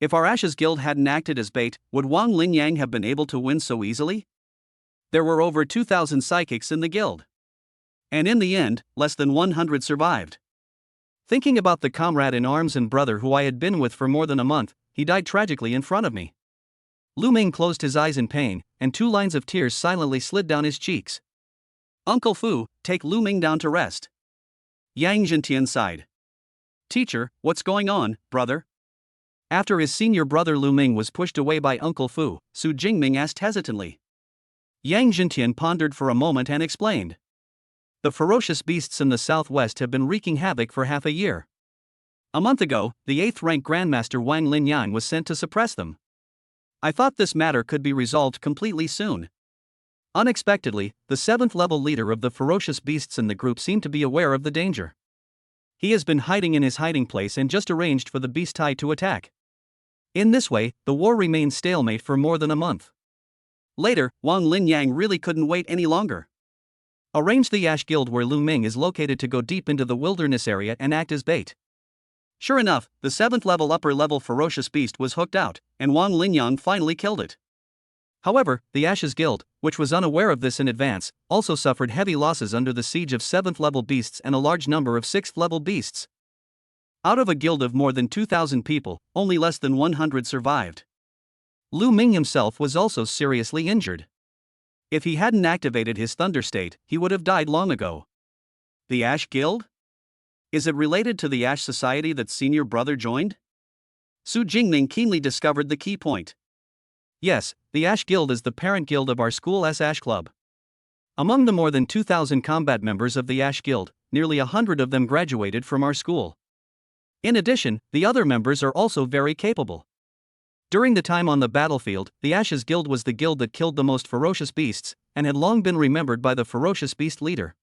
If our Ashes Guild hadn't acted as bait, would Wang Linyang have been able to win so easily? There were over 2,000 psychics in the guild. And in the end, less than 100 survived. Thinking about the comrade in arms and brother who I had been with for more than a month, he died tragically in front of me. Lu Ming closed his eyes in pain, and 2 lines of tears silently slid down his cheeks. Uncle Fu, take Lu Ming down to rest. Yang Zhentian sighed. Teacher, what's going on, brother? After his senior brother Lu Ming was pushed away by Uncle Fu, Su Jingming asked hesitantly. Yang Zhentian pondered for a moment and explained. The ferocious beasts in the southwest have been wreaking havoc for half a year. A month ago, the 8th rank Grandmaster Wang Linyan was sent to suppress them. I thought this matter could be resolved completely soon. Unexpectedly, the 7th level leader of the ferocious beasts in the group seemed to be aware of the danger. He has been hiding in his hiding place and just arranged for the beast tide to attack. In this way, the war remained stalemate for more than a month. Later, Wang Linyang really couldn't wait any longer. Arranged the Ash Guild where Lu Ming is located to go deep into the wilderness area and act as bait. Sure enough, the 7th level upper level ferocious beast was hooked out, and Wang Linyang finally killed it. However, the Ashes Guild, which was unaware of this in advance, also suffered heavy losses under the siege of 7th level beasts and a large number of 6th level beasts. Out of a guild of more than 2,000 people, only less than 100 survived. Lu Ming himself was also seriously injured. If he hadn't activated his Thunder State, he would have died long ago. The Ash Guild? Is it related to the Ash Society that senior brother joined? Su Jingming keenly discovered the key point. Yes, the Ash Guild is the parent guild of our school's Ash Club. Among the more than 2,000 combat members of the Ash Guild, nearly 100 of them graduated from our school. In addition, the other members are also very capable. During the time on the battlefield, the Ashes Guild was the guild that killed the most ferocious beasts, and had long been remembered by the ferocious beast leader.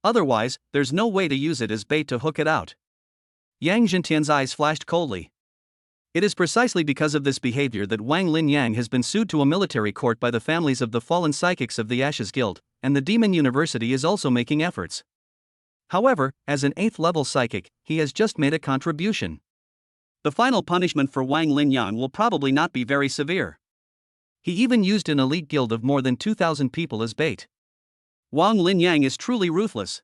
Otherwise, there's no way to use it as bait to hook it out. Yang Zhentian's eyes flashed coldly. It is precisely because of this behavior that Wang Linyang has been sued to a military court by the families of the fallen psychics of the Ashes Guild, and the Demon University is also making efforts. However, as an 8th level psychic, he has just made a contribution. The final punishment for Wang Linyang will probably not be very severe. He even used an elite guild of more than 2,000 people as bait. Wang Linyang is truly ruthless.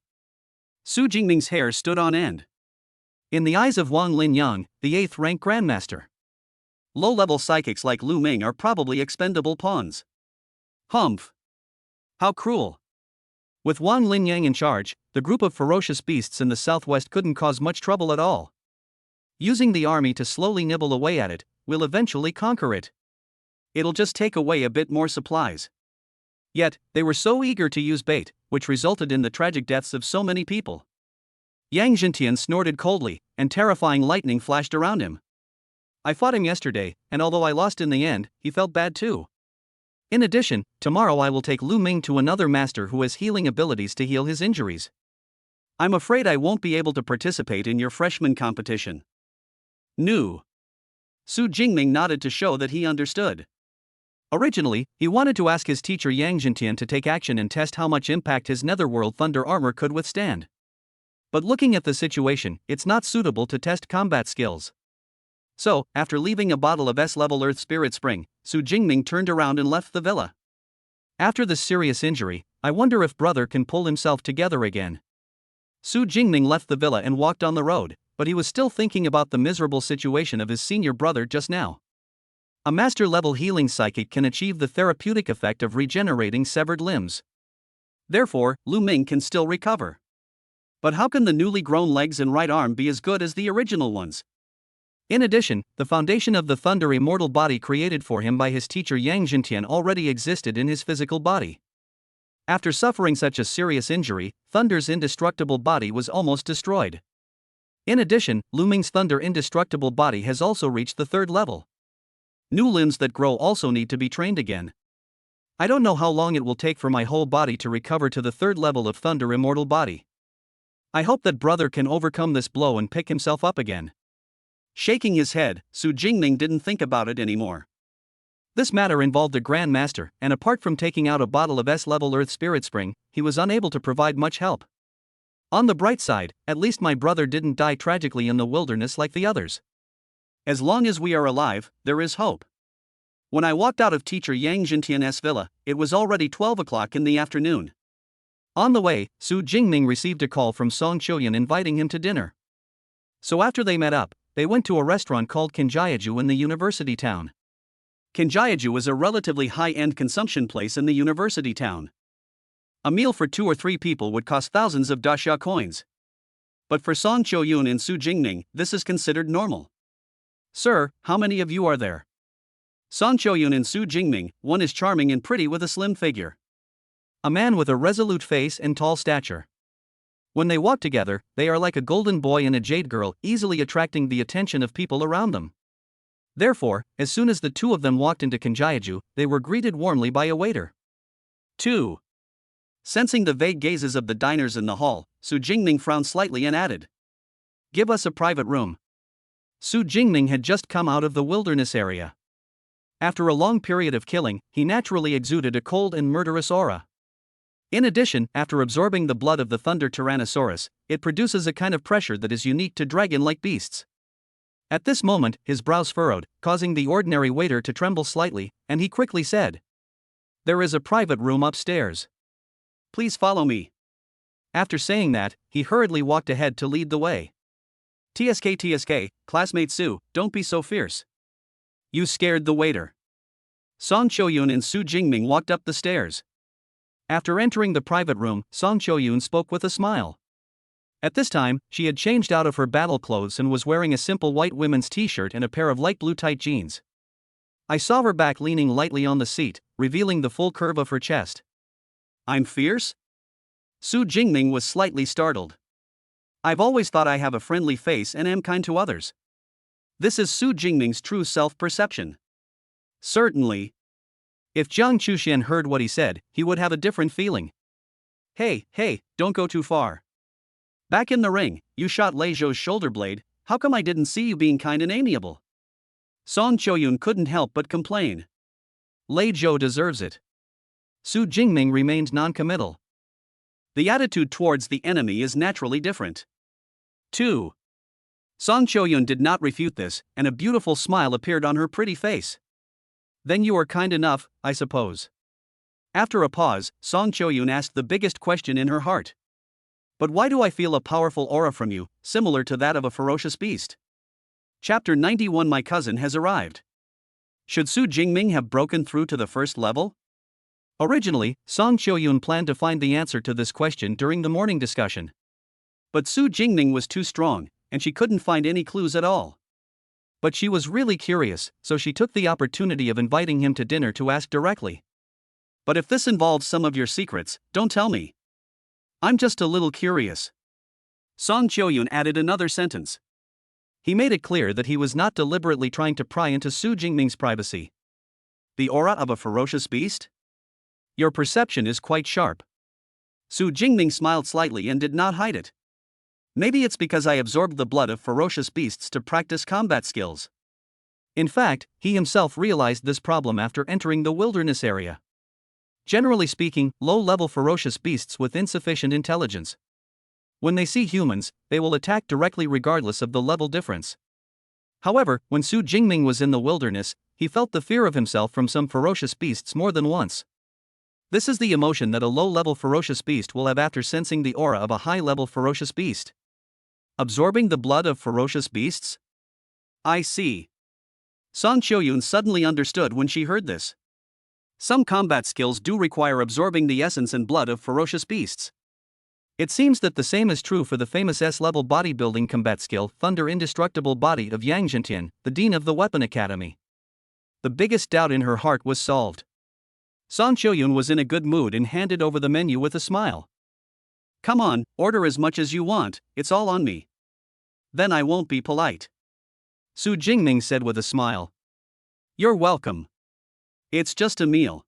Su Jingming's hair stood on end. In the eyes of Wang Linyang, the 8th rank grandmaster, low-level psychics like Lu Ming are probably expendable pawns. Humph! How cruel! With Wang Linyang in charge, the group of ferocious beasts in the southwest couldn't cause much trouble at all. Using the army to slowly nibble away at it, we'll eventually conquer it. It'll just take away a bit more supplies. Yet, they were so eager to use bait, which resulted in the tragic deaths of so many people. Yang Zhentian snorted coldly, and terrifying lightning flashed around him. I fought him yesterday, and although I lost in the end, he felt bad too. In addition, tomorrow I will take Lu Ming to another master who has healing abilities to heal his injuries. I'm afraid I won't be able to participate in your freshman competition. No. Su Jingming nodded to show that he understood. Originally, he wanted to ask his teacher Yang Zhentian to take action and test how much impact his Netherworld Thunder armor could withstand. But looking at the situation, it's not suitable to test combat skills. So, after leaving a bottle of S-level Earth Spirit Spring, Su Jingming turned around and left the villa. After this serious injury, I wonder if brother can pull himself together again. Su Jingming left the villa and walked on the road, but he was still thinking about the miserable situation of his senior brother just now. A master-level healing psychic can achieve the therapeutic effect of regenerating severed limbs. Therefore, Lu Ming can still recover. But how can the newly grown legs and right arm be as good as the original ones? In addition, the foundation of the Thunder immortal body created for him by his teacher Yang Zhentian already existed in his physical body. After suffering such a serious injury, Thunder's indestructible body was almost destroyed. In addition, Lu Ming's Thunder indestructible body has also reached the 3rd level. New limbs that grow also need to be trained again. I don't know how long it will take for my whole body to recover to the 3rd level of Thunder immortal body. I hope that brother can overcome this blow and pick himself up again. Shaking his head, Su Jingming didn't think about it anymore. This matter involved a Grand Master, and apart from taking out a bottle of S-level Earth Spirit Spring, he was unable to provide much help. On the bright side, at least my brother didn't die tragically in the wilderness like the others. As long as we are alive, there is hope. When I walked out of teacher Yang Zhentian's villa, it was already 12 o'clock in the afternoon. On the way, Su Jingming received a call from Song Choyan inviting him to dinner. So after they met up, they went to a restaurant called Kinjiaju in the university town. Kinjiaju is a relatively high-end consumption place in the university town. A meal for 2 or 3 people would cost thousands of dasha coins. But for Song Choyun and Su Jingming, this is considered normal. Sir, how many of you are there? Song Choyun and Su Jingming, one is charming and pretty with a slim figure. A man with a resolute face and tall stature. When they walk together, they are like a golden boy and a jade girl, easily attracting the attention of people around them. Therefore, as soon as the two of them walked into Kinjiaju, they were greeted warmly by a waiter. 2. Sensing the vague gazes of the diners in the hall, Su Jingming frowned slightly and added, Give us a private room. Su Jingming had just come out of the wilderness area. After a long period of killing, he naturally exuded a cold and murderous aura. In addition, after absorbing the blood of the Thunder Tyrannosaurus, it produces a kind of pressure that is unique to dragon-like beasts. At this moment, his brows furrowed, causing the ordinary waiter to tremble slightly, and he quickly said, "There is a private room upstairs. Please follow me." After saying that, he hurriedly walked ahead to lead the way. TSK, classmate Su, don't be so fierce. You scared the waiter. Song Choyun and Su Jingming walked up the stairs. After entering the private room, Song Choyun spoke with a smile. At this time, she had changed out of her battle clothes and was wearing a simple white women's t-shirt and a pair of light blue tight jeans. I saw her back leaning lightly on the seat, revealing the full curve of her chest. I'm fierce? Su Jingming was slightly startled. I've always thought I have a friendly face and am kind to others. This is Su Jingming's true self-perception. Certainly. If Jiang Chuxian heard what he said, he would have a different feeling. Hey, don't go too far. Back in the ring, you shot Lei Zhou's shoulder blade. How come I didn't see you being kind and amiable? Song Choyun couldn't help but complain. Lei Zhou deserves it. Su Jingming remained non-committal. The attitude towards the enemy is naturally different. 2. Song Choyun did not refute this, and a beautiful smile appeared on her pretty face. Then you are kind enough, I suppose. After a pause, Song Choyun asked the biggest question in her heart. But why do I feel a powerful aura from you, similar to that of a ferocious beast? Chapter 91. My cousin has arrived. Should Su Jingming have broken through to the first level? Originally, Song Choyun planned to find the answer to this question during the morning discussion. But Su Jingming was too strong, and she couldn't find any clues at all. But she was really curious, so she took the opportunity of inviting him to dinner to ask directly. But if this involves some of your secrets, don't tell me. I'm just a little curious. Song Choyun added another sentence. He made it clear that he was not deliberately trying to pry into Su Jingming's privacy. The aura of a ferocious beast? Your perception is quite sharp. Su Jingming smiled slightly and did not hide it. Maybe it's because I absorbed the blood of ferocious beasts to practice combat skills. In fact, he himself realized this problem after entering the wilderness area. Generally speaking, low-level ferocious beasts with insufficient intelligence. When they see humans, they will attack directly regardless of the level difference. However, when Su Jingming was in the wilderness, he felt the fear of himself from some ferocious beasts more than once. This is the emotion that a low-level ferocious beast will have after sensing the aura of a high-level ferocious beast. Absorbing the blood of ferocious beasts? I see. Song Choyun suddenly understood when she heard this. Some combat skills do require absorbing the essence and blood of ferocious beasts. It seems that the same is true for the famous S-level bodybuilding combat skill Thunder Indestructible Body of Yang Zhentian, the dean of the Weapon Academy. The biggest doubt in her heart was solved. Song Choyun was in a good mood and handed over the menu with a smile. Come on, order as much as you want, it's all on me. Then I won't be polite. Su Jingming said with a smile. You're welcome. It's just a meal.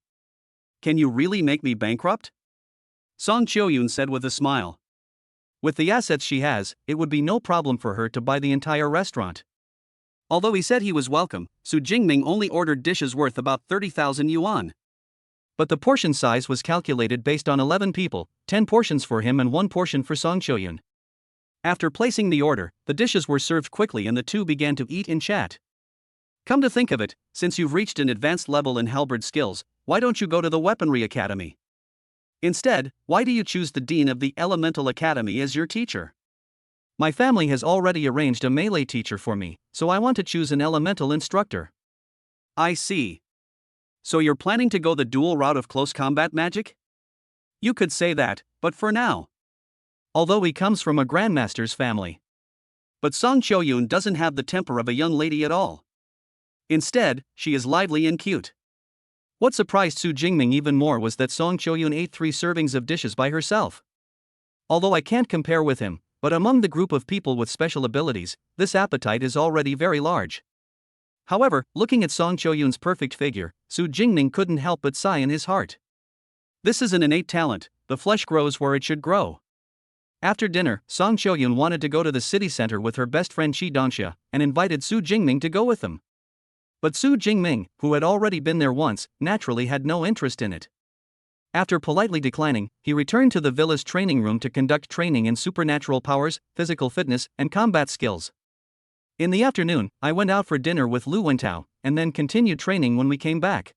Can you really make me bankrupt? Song Choyun said with a smile. With the assets she has, it would be no problem for her to buy the entire restaurant. Although he said he was welcome, Su Jingming only ordered dishes worth about 30,000 yuan. But the portion size was calculated based on 11 people, 10 portions for him and 1 portion for Song Choyun. After placing the order, the dishes were served quickly and the two began to eat and chat. Come to think of it, since you've reached an advanced level in halberd skills, why don't you go to the Weaponry Academy? Instead, why do you choose the Dean of the Elemental Academy as your teacher? My family has already arranged a melee teacher for me, so I want to choose an elemental instructor. I see. So you're planning to go the dual route of close combat magic? You could say that, but for now. Although he comes from a grandmaster's family. But Song Choyun doesn't have the temper of a young lady at all. Instead, she is lively and cute. What surprised Su Jingming even more was that Song Choyun ate 3 servings of dishes by herself. Although I can't compare with him, but among the group of people with special abilities, this appetite is already very large. However, looking at Song Choyun's perfect figure, Su Jingming couldn't help but sigh in his heart. This is an innate talent, the flesh grows where it should grow. After dinner, Song Qiuyun wanted to go to the city center with her best friend Qi Dongxia and invited Su Jingming to go with them. But Su Jingming, who had already been there once, naturally had no interest in it. After politely declining, he returned to the villa's training room to conduct training in supernatural powers, physical fitness, and combat skills. In the afternoon, I went out for dinner with Lu Wentao, and then continued training when we came back.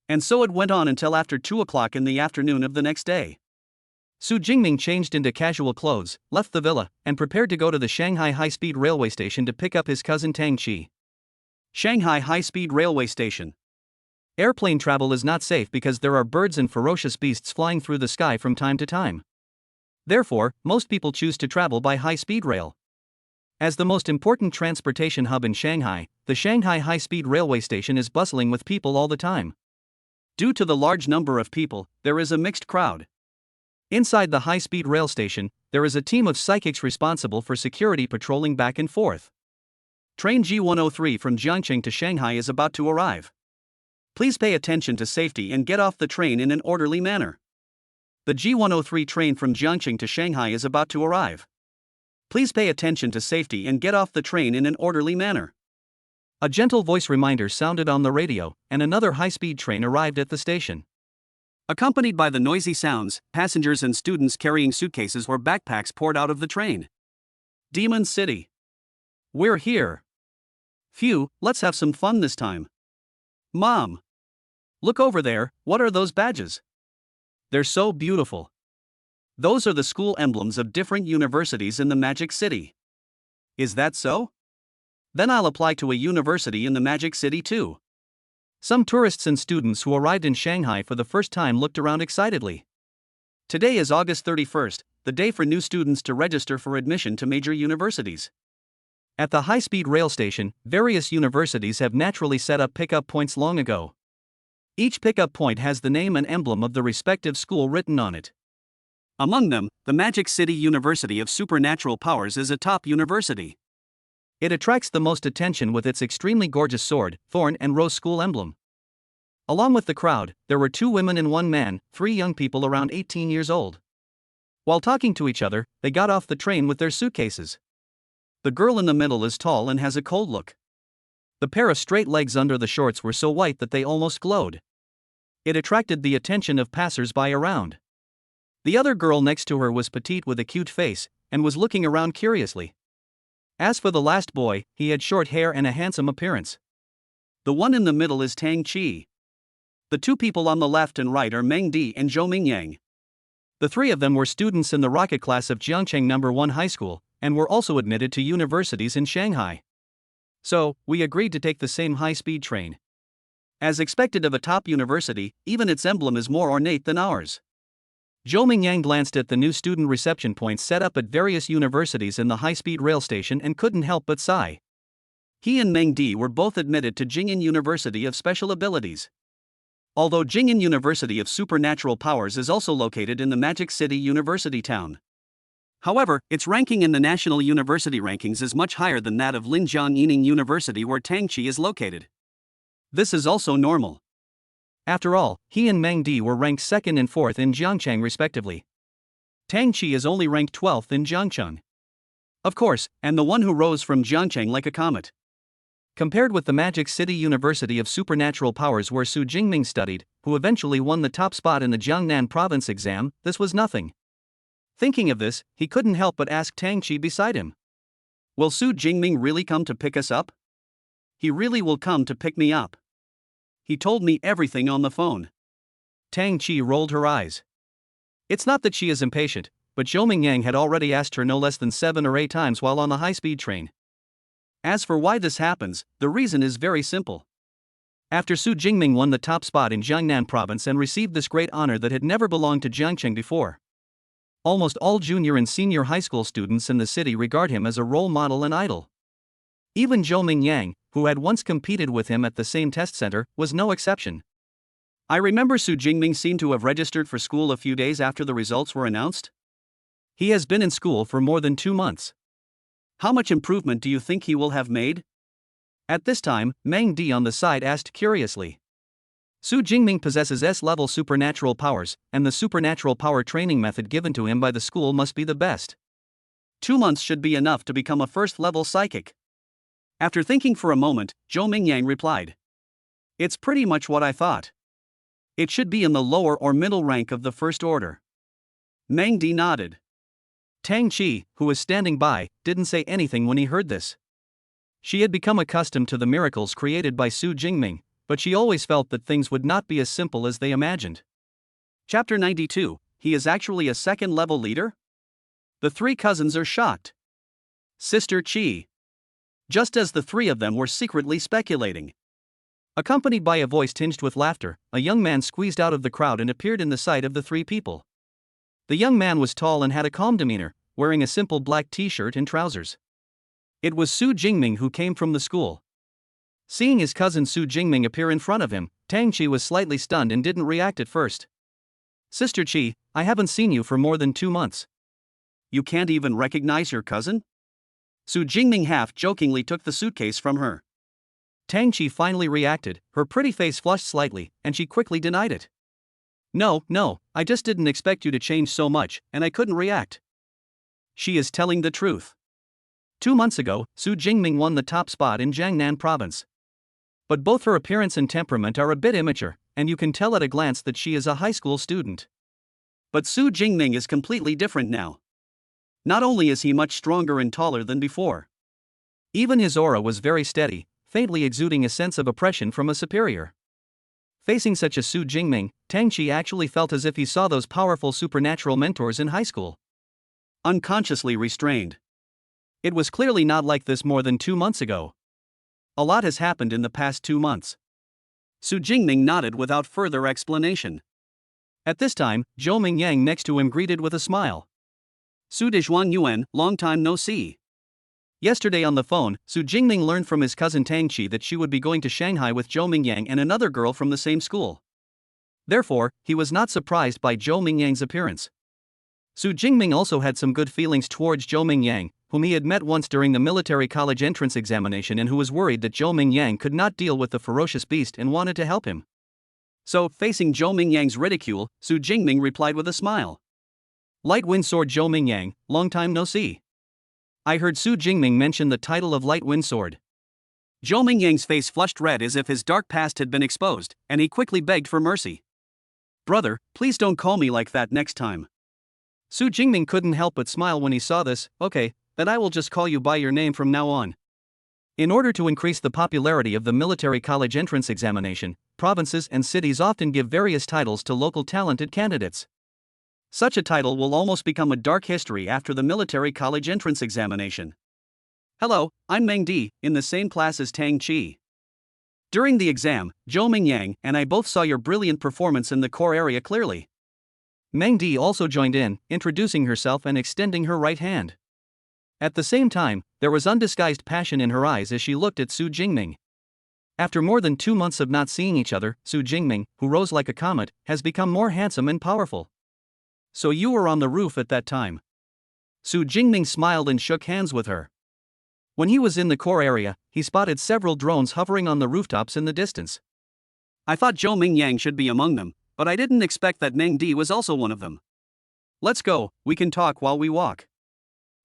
And so it went on until after 2 o'clock in the afternoon of the next day. Su Jingming changed into casual clothes, left the villa, and prepared to go to the Shanghai High-Speed Railway Station to pick up his cousin Tang Qi. Shanghai High-Speed Railway Station. Airplane travel is not safe because there are birds and ferocious beasts flying through the sky from time to time. Therefore, most people choose to travel by high-speed rail. As the most important transportation hub in Shanghai, the Shanghai High-Speed Railway Station is bustling with people all the time. Due to the large number of people, there is a mixed crowd. Inside the high-speed rail station, there is a team of psychics responsible for security patrolling back and forth. Train G103 from Jiangqing to Shanghai is about to arrive. Please pay attention to safety and get off the train in an orderly manner. The G103 train from Jiangqing to Shanghai is about to arrive. Please pay attention to safety and get off the train in an orderly manner. A gentle voice reminder sounded on the radio, and another high-speed train arrived at the station. Accompanied by the noisy sounds, passengers and students carrying suitcases or backpacks poured out of the train. Demon City. We're here. Phew, let's have some fun this time. Mom! Look over there, what are those badges? They're so beautiful. Those are the school emblems of different universities in the Magic City. Is that so? Then I'll apply to a university in the Magic City too. Some tourists and students who arrived in Shanghai for the first time looked around excitedly. Today is August 31st, the day for new students to register for admission to major universities. At the high-speed rail station, various universities have naturally set up pickup points long ago. Each pickup point has the name and emblem of the respective school written on it. Among them, the Magic City University of Supernatural Powers is a top university. It attracts the most attention with its extremely gorgeous sword, thorn and rose school emblem. Along with the crowd, there were 2 women and 1 man, 3 young people around 18 years old. While talking to each other, they got off the train with their suitcases. The girl in the middle is tall and has a cold look. The pair of straight legs under the shorts were so white that they almost glowed. It attracted the attention of passers-by around. The other girl next to her was petite with a cute face, and was looking around curiously. As for the last boy, he had short hair and a handsome appearance. The one in the middle is Tang Qi. The 2 people on the left and right are Meng Di and Zhou Mingyang. The 3 of them were students in the rocket class of Jiangqing No. 1 High School, and were also admitted to universities in Shanghai. So, we agreed to take the same high-speed train. As expected of a top university, even its emblem is more ornate than ours. Zhou Mingyang glanced at the new student reception points set up at various universities in the high-speed rail station and couldn't help but sigh. He and Meng Di were both admitted to Jing'an University of Special Abilities. Although Jing'an University of Supernatural Powers is also located in the Magic City University town. However, its ranking in the national university rankings is much higher than that of Linjiang Yining University where Tang Qi is located. This is also normal. After all, he and Meng Di were ranked 2nd and 4th in Jiangcheng respectively. Tang Qi is only ranked 12th in Jiangcheng. Of course, and the one who rose from Jiangcheng like a comet. Compared with the Magic City University of Supernatural Powers where Su Jingming studied, who eventually won the top spot in the Jiangnan province exam, this was nothing. Thinking of this, he couldn't help but ask Tang Qi beside him. Will Su Jingming really come to pick us up? He really will come to pick me up. He told me everything on the phone. Tang Qi rolled her eyes. It's not that she is impatient, but Zhou Mingyang had already asked her no less than 7 or 8 times while on the high-speed train. As for why this happens, the reason is very simple. After Su Jingming won the top spot in Jiangnan province and received this great honor that had never belonged to Jiangcheng before, almost all junior and senior high school students in the city regard him as a role model and idol. Even Zhou Mingyang, who had once competed with him at the same test center, was no exception. I remember Su Jingming seemed to have registered for school a few days after the results were announced. He has been in school for more than 2 months. How much improvement do you think he will have made? At this time, Meng Di on the side asked curiously. Su Jingming possesses S-level supernatural powers, and the supernatural power training method given to him by the school must be the best. 2 months should be enough to become a first-level psychic. After thinking for a moment, Zhou Mingyang replied. It's pretty much what I thought. It should be in the lower or middle rank of the first order. Meng Di nodded. Tang Qi, who was standing by, didn't say anything when he heard this. She had become accustomed to the miracles created by Su Jingming, but she always felt that things would not be as simple as they imagined. Chapter 92, he is actually a second-level leader? The three cousins are shocked. Sister Qi. Just as the three of them were secretly speculating. Accompanied by a voice tinged with laughter, a young man squeezed out of the crowd and appeared in the sight of the three people. The young man was tall and had a calm demeanor, wearing a simple black t-shirt and trousers. It was Su Jingming who came from the school. Seeing his cousin Su Jingming appear in front of him, Tang Qi was slightly stunned and didn't react at first. Sister Qi, I haven't seen you for more than 2 months. You can't even recognize your cousin? Su Jingming half-jokingly took the suitcase from her. Tang Qi finally reacted, her pretty face flushed slightly, and she quickly denied it. No, I just didn't expect you to change so much, and I couldn't react. She is telling the truth. 2 months ago, Su Jingming won the top spot in Jiangnan province. But both her appearance and temperament are a bit immature, and you can tell at a glance that she is a high school student. But Su Jingming is completely different now. Not only is he much stronger and taller than before. Even his aura was very steady, faintly exuding a sense of oppression from a superior. Facing such a Su Jingming, Tang Qi actually felt as if he saw those powerful supernatural mentors in high school. Unconsciously restrained. It was clearly not like this more than 2 months ago. A lot has happened in the past 2 months. Su Jingming nodded without further explanation. At this time, Zhou Mingyang next to him greeted with a smile. Su Dezhuan Yuan, long time no see. Yesterday on the phone, Su Jingming learned from his cousin Tang Qi that she would be going to Shanghai with Zhou Mingyang and another girl from the same school. Therefore, he was not surprised by Zhou Mingyang's appearance. Su Jingming also had some good feelings towards Zhou Mingyang, whom he had met once during the military college entrance examination and who was worried that Zhou Mingyang could not deal with the ferocious beast and wanted to help him. So, facing Zhou Mingyang's ridicule, Su Jingming replied with a smile. Light Wind Sword Zhou Mingyang, long time no see. I heard Su Jingming mention the title of Light Wind Sword. Zhou Mingyang's face flushed red as if his dark past had been exposed, and he quickly begged for mercy. Brother, please don't call me like that next time. Su Jingming couldn't help but smile when he saw this. Okay, then I will just call you by your name from now on. In order to increase the popularity of the military college entrance examination, provinces and cities often give various titles to local talented candidates. Such a title will almost become a dark history after the military college entrance examination. Hello, I'm Meng Di, in the same class as Tang Qi. During the exam, Zhou Mingyang and I both saw your brilliant performance in the core area clearly. Meng Di also joined in, introducing herself and extending her right hand. At the same time, there was undisguised passion in her eyes as she looked at Su Jingming. After more than 2 months of not seeing each other, Su Jingming, who rose like a comet, has become more handsome and powerful. So you were on the roof at that time. Su Jingming smiled and shook hands with her. When he was in the core area, he spotted several drones hovering on the rooftops in the distance. I thought Zhou Mingyang should be among them, but I didn't expect that Meng Di was also one of them. Let's go, we can talk while we walk.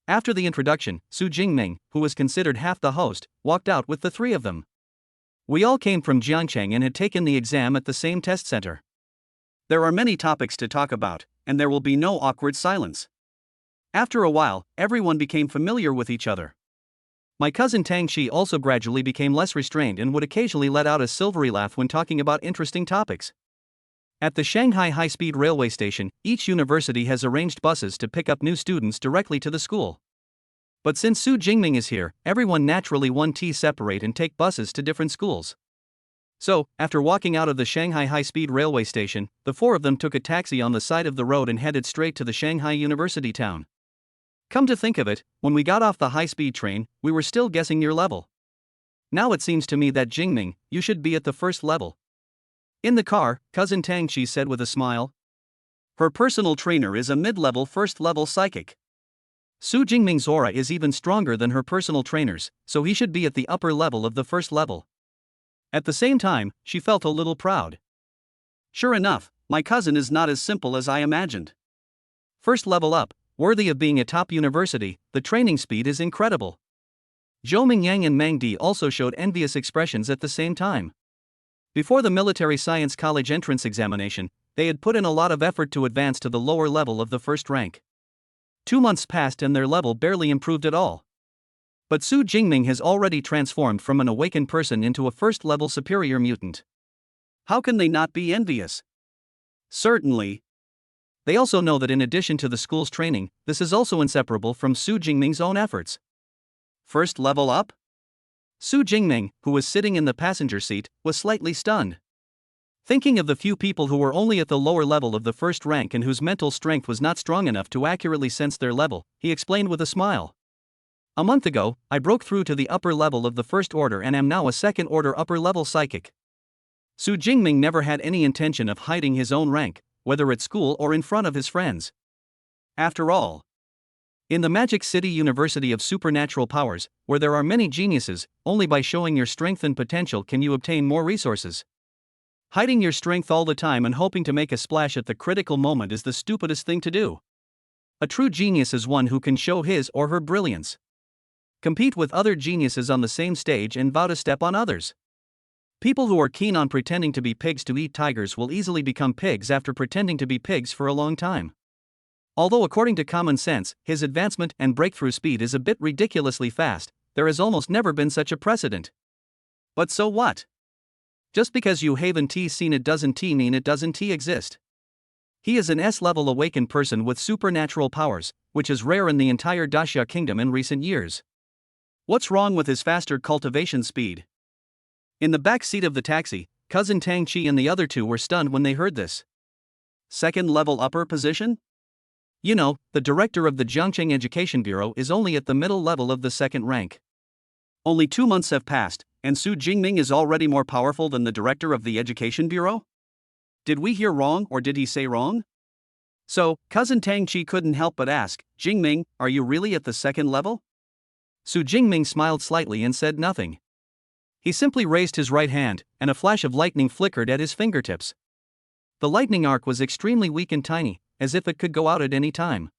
After the introduction, Su Jingming, who was considered half the host, walked out with the three of them. We all came from Jiangcheng and had taken the exam at the same test center. There are many topics to talk about, and there will be no awkward silence. After a while, everyone became familiar with each other. My cousin Tang Qi also gradually became less restrained and would occasionally let out a silvery laugh when talking about interesting topics. At the Shanghai High-Speed Railway Station, each university has arranged buses to pick up new students directly to the school. But since Su Jingming is here, everyone naturally separate and take buses to different schools. So, after walking out of the Shanghai High-Speed Railway Station, the four of them took a taxi on the side of the road and headed straight to the Shanghai University town. Come to think of it, when we got off the high-speed train, we were still guessing your level. Now it seems to me that Jingming, you should be at the first level. In the car, cousin Tang Qi said with a smile. Her personal trainer is a mid-level first-level psychic. Su Jingming's aura is even stronger than her personal trainer's, so he should be at the upper level of the first level. At the same time, she felt a little proud. Sure enough, my cousin is not as simple as I imagined. First level up, worthy of being a top university, the training speed is incredible. Zhou Mingyang and Meng Di also showed envious expressions at the same time. Before the military science college entrance examination, they had put in a lot of effort to advance to the lower level of the first rank. 2 months passed and their level barely improved at all. But Su Jingming has already transformed from an awakened person into a first-level superior mutant. How can they not be envious? Certainly. They also know that in addition to the school's training, this is also inseparable from Su Jingming's own efforts. First level up? Su Jingming, who was sitting in the passenger seat, was slightly stunned. Thinking of the few people who were only at the lower level of the first rank and whose mental strength was not strong enough to accurately sense their level, he explained with a smile. A month ago, I broke through to the upper level of the first order and am now a second-order upper-level psychic. Su Jingming never had any intention of hiding his own rank, whether at school or in front of his friends. After all, in the Magic City University of Supernatural Powers, where there are many geniuses, only by showing your strength and potential can you obtain more resources. Hiding your strength all the time and hoping to make a splash at the critical moment is the stupidest thing to do. A true genius is one who can show his or her brilliance. Compete with other geniuses on the same stage and vow to step on others. People who are keen on pretending to be pigs to eat tigers will easily become pigs after pretending to be pigs for a long time. Although according to common sense, his advancement and breakthrough speed is a bit ridiculously fast, there has almost never been such a precedent. But so what? Just because you haven't seen it doesn't mean it doesn't exist. He is an S-level awakened person with supernatural powers, which is rare in the entire Daxia kingdom in recent years. What's wrong with his faster cultivation speed? In the back seat of the taxi, cousin Tang Chi and the other two were stunned when they heard this. Second level upper position? You know, the director of the Jiangcheng Education Bureau is only at the middle level of the second rank. Only 2 months have passed, and Su Jingming is already more powerful than the director of the Education Bureau? Did we hear wrong or did he say wrong? So, cousin Tang Chi couldn't help but ask, Jingming, are you really at the second level? Su Jingming smiled slightly and said nothing. He simply raised his right hand, and a flash of lightning flickered at his fingertips. The lightning arc was extremely weak and tiny, as if it could go out at any time.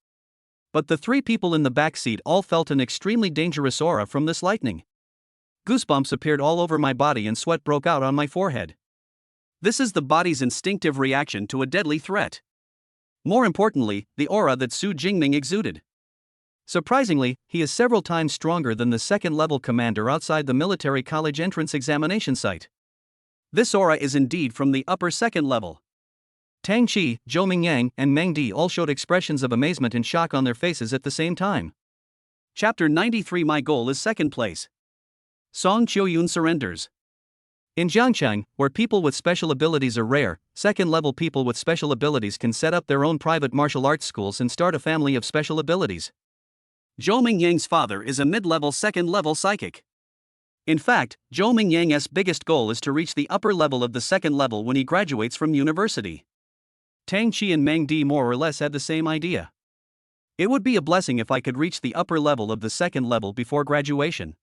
But the 3 people in the back seat all felt an extremely dangerous aura from this lightning. Goosebumps appeared all over my body and sweat broke out on my forehead. This is the body's instinctive reaction to a deadly threat. More importantly, the aura that Su Jingming exuded. Surprisingly, he is several times stronger than the second-level commander outside the military college entrance examination site. This aura is indeed from the upper second level. Tang Chi, Zhou Mingyang, and Meng Di all showed expressions of amazement and shock on their faces at the same time. Chapter 93. My goal is second place. Song Qiuyun surrenders. In Jiangcheng, where people with special abilities are rare, second-level people with special abilities can set up their own private martial arts schools and start a family of special abilities. Zhou Mingyang's father is a mid-level second-level psychic. In fact, Zhou Mingyang's biggest goal is to reach the upper level of the second level when he graduates from university. Tang Chi and Meng Di more or less had the same idea. It would be a blessing if I could reach the upper level of the second level before graduation.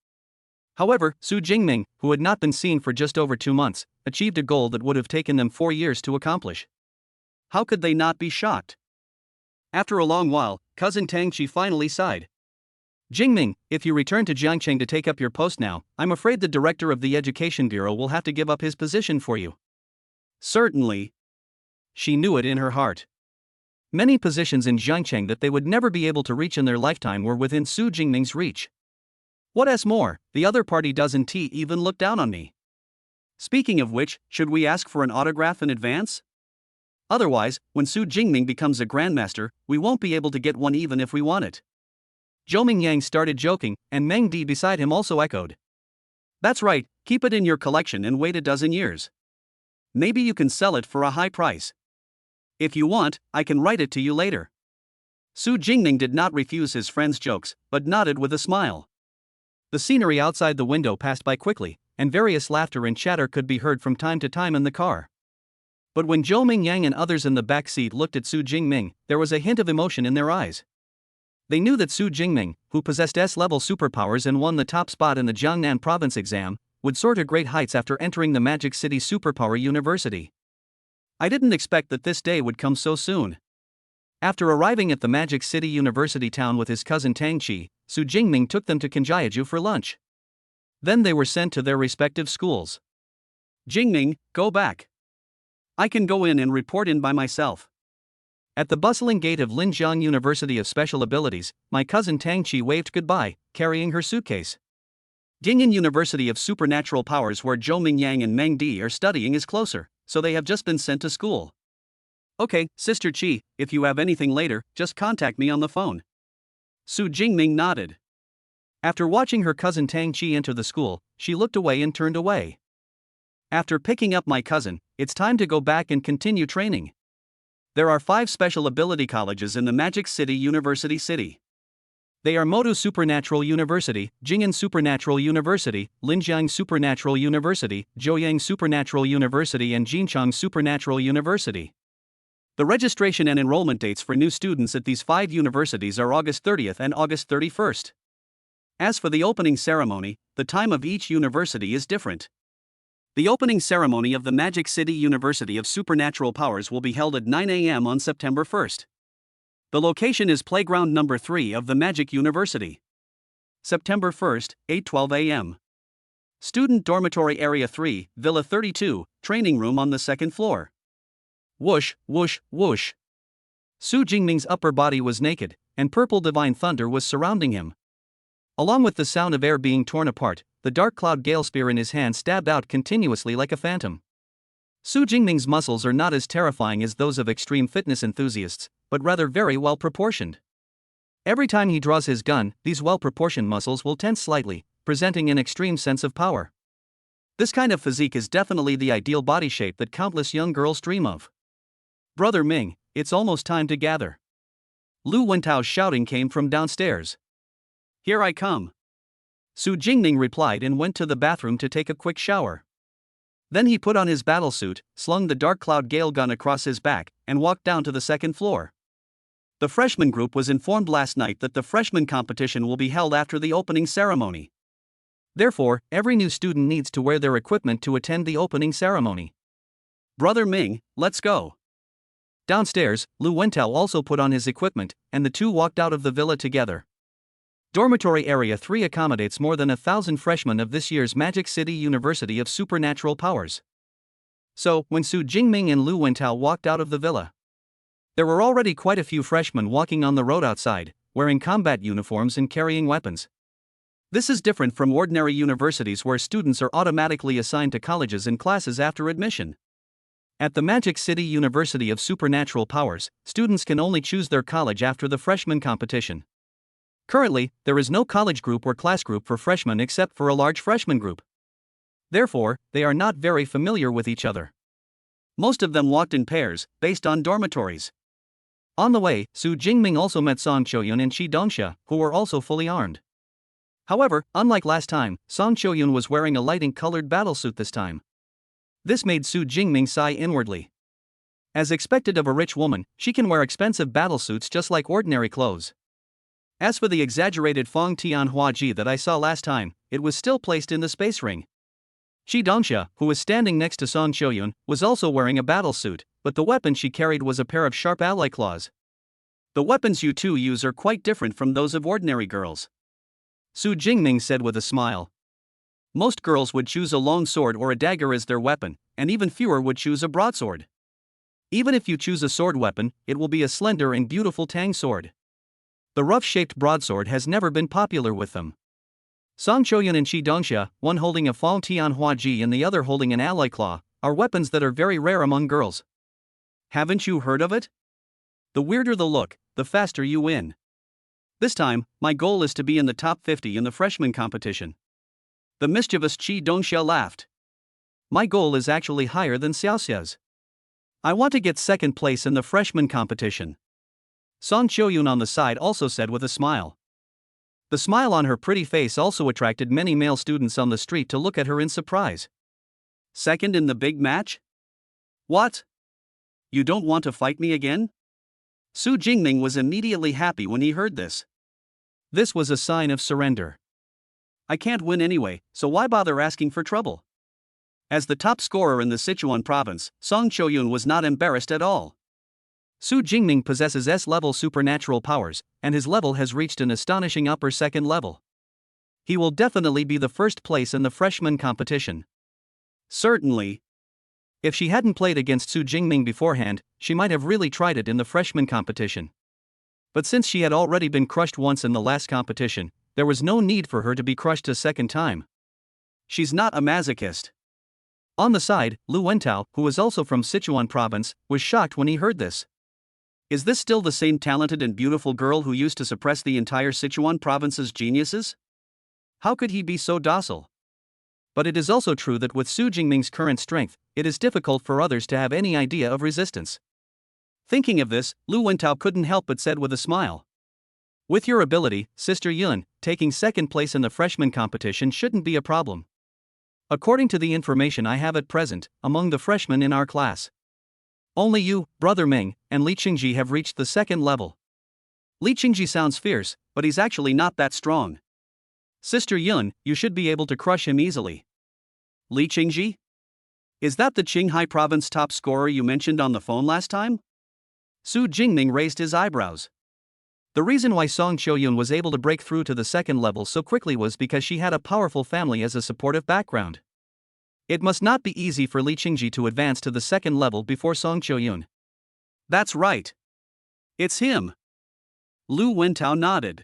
However, Su Jingming, who had not been seen for just over 2 months, achieved a goal that would have taken them 4 years to accomplish. How could they not be shocked? After a long while, cousin Tang Chi finally sighed. Jingming, if you return to Jiangcheng to take up your post now, I'm afraid the director of the Education Bureau will have to give up his position for you. Certainly. She knew it in her heart. Many positions in Jiangcheng that they would never be able to reach in their lifetime were within Su Jingming's reach. What's more, the other party doesn't even look down on me. Speaking of which, should we ask for an autograph in advance? Otherwise, when Su Jingming becomes a grandmaster, we won't be able to get one even if we want it. Zhou Mingyang started joking, and Meng Di beside him also echoed. That's right, keep it in your collection and wait a dozen years. Maybe you can sell it for a high price. If you want, I can write it to you later. Su Jingming did not refuse his friend's jokes, but nodded with a smile. The scenery outside the window passed by quickly, and various laughter and chatter could be heard from time to time in the car. But when Zhou Mingyang and others in the back seat looked at Su Jingming, there was a hint of emotion in their eyes. They knew that Su Jingming, who possessed S-level superpowers and won the top spot in the Jiangnan province exam, would soar to great heights after entering the Magic City Superpower University. I didn't expect that this day would come so soon. After arriving at the Magic City University town with his cousin Tang Qi, Su Jingming took them to Kanjiaju for lunch. Then they were sent to their respective schools. Jingming, go back. I can go in and report in by myself. At the bustling gate of Linjiang University of Special Abilities, my cousin Tang Qi waved goodbye, carrying her suitcase. Dingyan University of Supernatural Powers, where Zhou Mingyang and Meng Di are studying, is closer, so they have just been sent to school. Okay, Sister Qi, if you have anything later, just contact me on the phone. Su Jingming nodded. After watching her cousin Tang Qi enter the school, she looked away and turned away. After picking up my cousin, it's time to go back and continue training. There are 5 special ability colleges in the Magic City University City. They are Modu Supernatural University, Jing'an Supernatural University, Linjiang Supernatural University, Zhouyang Supernatural University, and Jinchang Supernatural University. The registration and enrollment dates for new students at these 5 universities are August 30th and August 31st. As for the opening ceremony, the time of each university is different. The opening ceremony of the Magic City University of Supernatural Powers will be held at 9 a.m. on September 1st. The location is Playground Number 3 of the Magic University. September 1st, 8:12 a.m. Student Dormitory Area 3, Villa 32, training room on the 2nd floor. Whoosh, whoosh, whoosh. Su Jingming's upper body was naked, and purple divine thunder was surrounding him. Along with the sound of air being torn apart, the dark cloud gale spear in his hand stabbed out continuously like a phantom. Su Jingming's muscles are not as terrifying as those of extreme fitness enthusiasts, but rather very well proportioned. Every time he draws his gun, these well-proportioned muscles will tense slightly, presenting an extreme sense of power. This kind of physique is definitely the ideal body shape that countless young girls dream of. Brother Ming, it's almost time to gather. Lu Wentao's shouting came from downstairs. Here I come. Su Jingming replied and went to the bathroom to take a quick shower. Then he put on his battlesuit, slung the dark cloud gale gun across his back, and walked down to the 2nd floor. The freshman group was informed last night that the freshman competition will be held after the opening ceremony. Therefore, every new student needs to wear their equipment to attend the opening ceremony. Brother Ming, let's go. Downstairs, Lu Wentao also put on his equipment, and the two walked out of the villa together. Dormitory Area 3 accommodates more than 1,000 freshmen of this year's Magic City University of Supernatural Powers. So, when Su Jingming and Lu Wentao walked out of the villa, there were already quite a few freshmen walking on the road outside, wearing combat uniforms and carrying weapons. This is different from ordinary universities where students are automatically assigned to colleges and classes after admission. At the Magic City University of Supernatural Powers, students can only choose their college after the freshman competition. Currently, there is no college group or class group for freshmen except for a large freshman group. Therefore, they are not very familiar with each other. Most of them walked in pairs, based on dormitories. On the way, Su Jingming also met Song Choyun and Shi Dongxia, who were also fully armed. However, unlike last time, Song Choyun was wearing a lighting-colored battlesuit this time. This made Su Jingming sigh inwardly. As expected of a rich woman, she can wear expensive battlesuits just like ordinary clothes. As for the exaggerated Fong Tianhua Ji that I saw last time, it was still placed in the space ring. Shi Dongxia, who was standing next to Song Choyun, was also wearing a battlesuit, but the weapon she carried was a pair of sharp alloy claws. The weapons you two use are quite different from those of ordinary girls. Su Jingming said with a smile. Most girls would choose a long sword or a dagger as their weapon, and even fewer would choose a broadsword. Even if you choose a sword weapon, it will be a slender and beautiful tang sword. The rough-shaped broadsword has never been popular with them. Song Choyun and Shi Dongxia, one holding a Fong Tianhua Ji and the other holding an alloy claw, are weapons that are very rare among girls. Haven't you heard of it? The weirder the look, the faster you win. This time, my goal is to be in the top 50 in the freshman competition. The mischievous Shi Dongxia laughed. My goal is actually higher than Xiaoxia's. I want to get 2nd place in the freshman competition. Song Choyun on the side also said with a smile. The smile on her pretty face also attracted many male students on the street to look at her in surprise. 2nd in the big match? What? You don't want to fight me again? Su Jingming was immediately happy when he heard this. This was a sign of surrender. I can't win anyway, so why bother asking for trouble? As the top scorer in the Sichuan province, Song Choyun was not embarrassed at all. Su Jingming possesses S-level supernatural powers, and his level has reached an astonishing upper second level. He will definitely be the first place in the freshman competition. Certainly. If she hadn't played against Su Jingming beforehand, she might have really tried it in the freshman competition. But since she had already been crushed once in the last competition, there was no need for her to be crushed a second time. She's not a masochist. On the side, Lu Wentao, who was also from Sichuan province, was shocked when he heard this. Is this still the same talented and beautiful girl who used to suppress the entire Sichuan province's geniuses? How could he be so docile? But it is also true that with Su Jingming's current strength, it is difficult for others to have any idea of resistance. Thinking of this, Lu Wentao couldn't help but said with a smile. With your ability, Sister Yun, taking second place in the freshman competition shouldn't be a problem. According to the information I have at present, among the freshmen in our class, only you, Brother Ming, and Li Qingji have reached the second level. Li Qingji sounds fierce, but he's actually not that strong. Sister Yun, you should be able to crush him easily. Li Qingji? Is that the Qinghai province top scorer you mentioned on the phone last time? Su Jingming raised his eyebrows. The reason why Song Choyun was able to break through to the second level so quickly was because she had a powerful family as a supportive background. It must not be easy for Li Qingji to advance to the second level before Song Choyun. That's right. It's him. Lu Wentao nodded.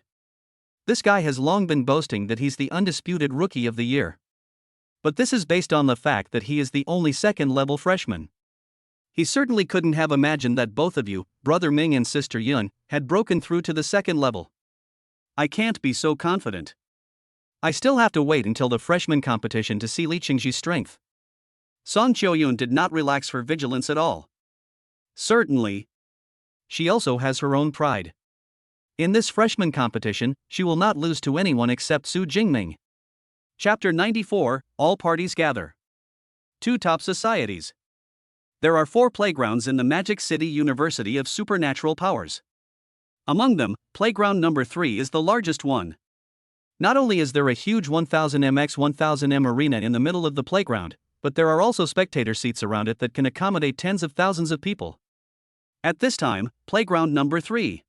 This guy has long been boasting that he's the undisputed Rookie of the Year. But this is based on the fact that he is the only second-level freshman. He certainly couldn't have imagined that both of you, Brother Ming and Sister Yun, had broken through to the second level. I can't be so confident. I still have to wait until the freshman competition to see Li Qingji's strength. Song Choyun did not relax her vigilance at all. Certainly. She also has her own pride. In this freshman competition, she will not lose to anyone except Su Jingming. Chapter 94, All Parties Gather. 2 Top Societies. There are 4 playgrounds in the Magic City University of Supernatural Powers. Among them, playground number 3 is the largest one. Not only is there a huge 1000m x 1000m arena in the middle of the playground, but there are also spectator seats around it that can accommodate tens of thousands of people. At this time, playground number 3.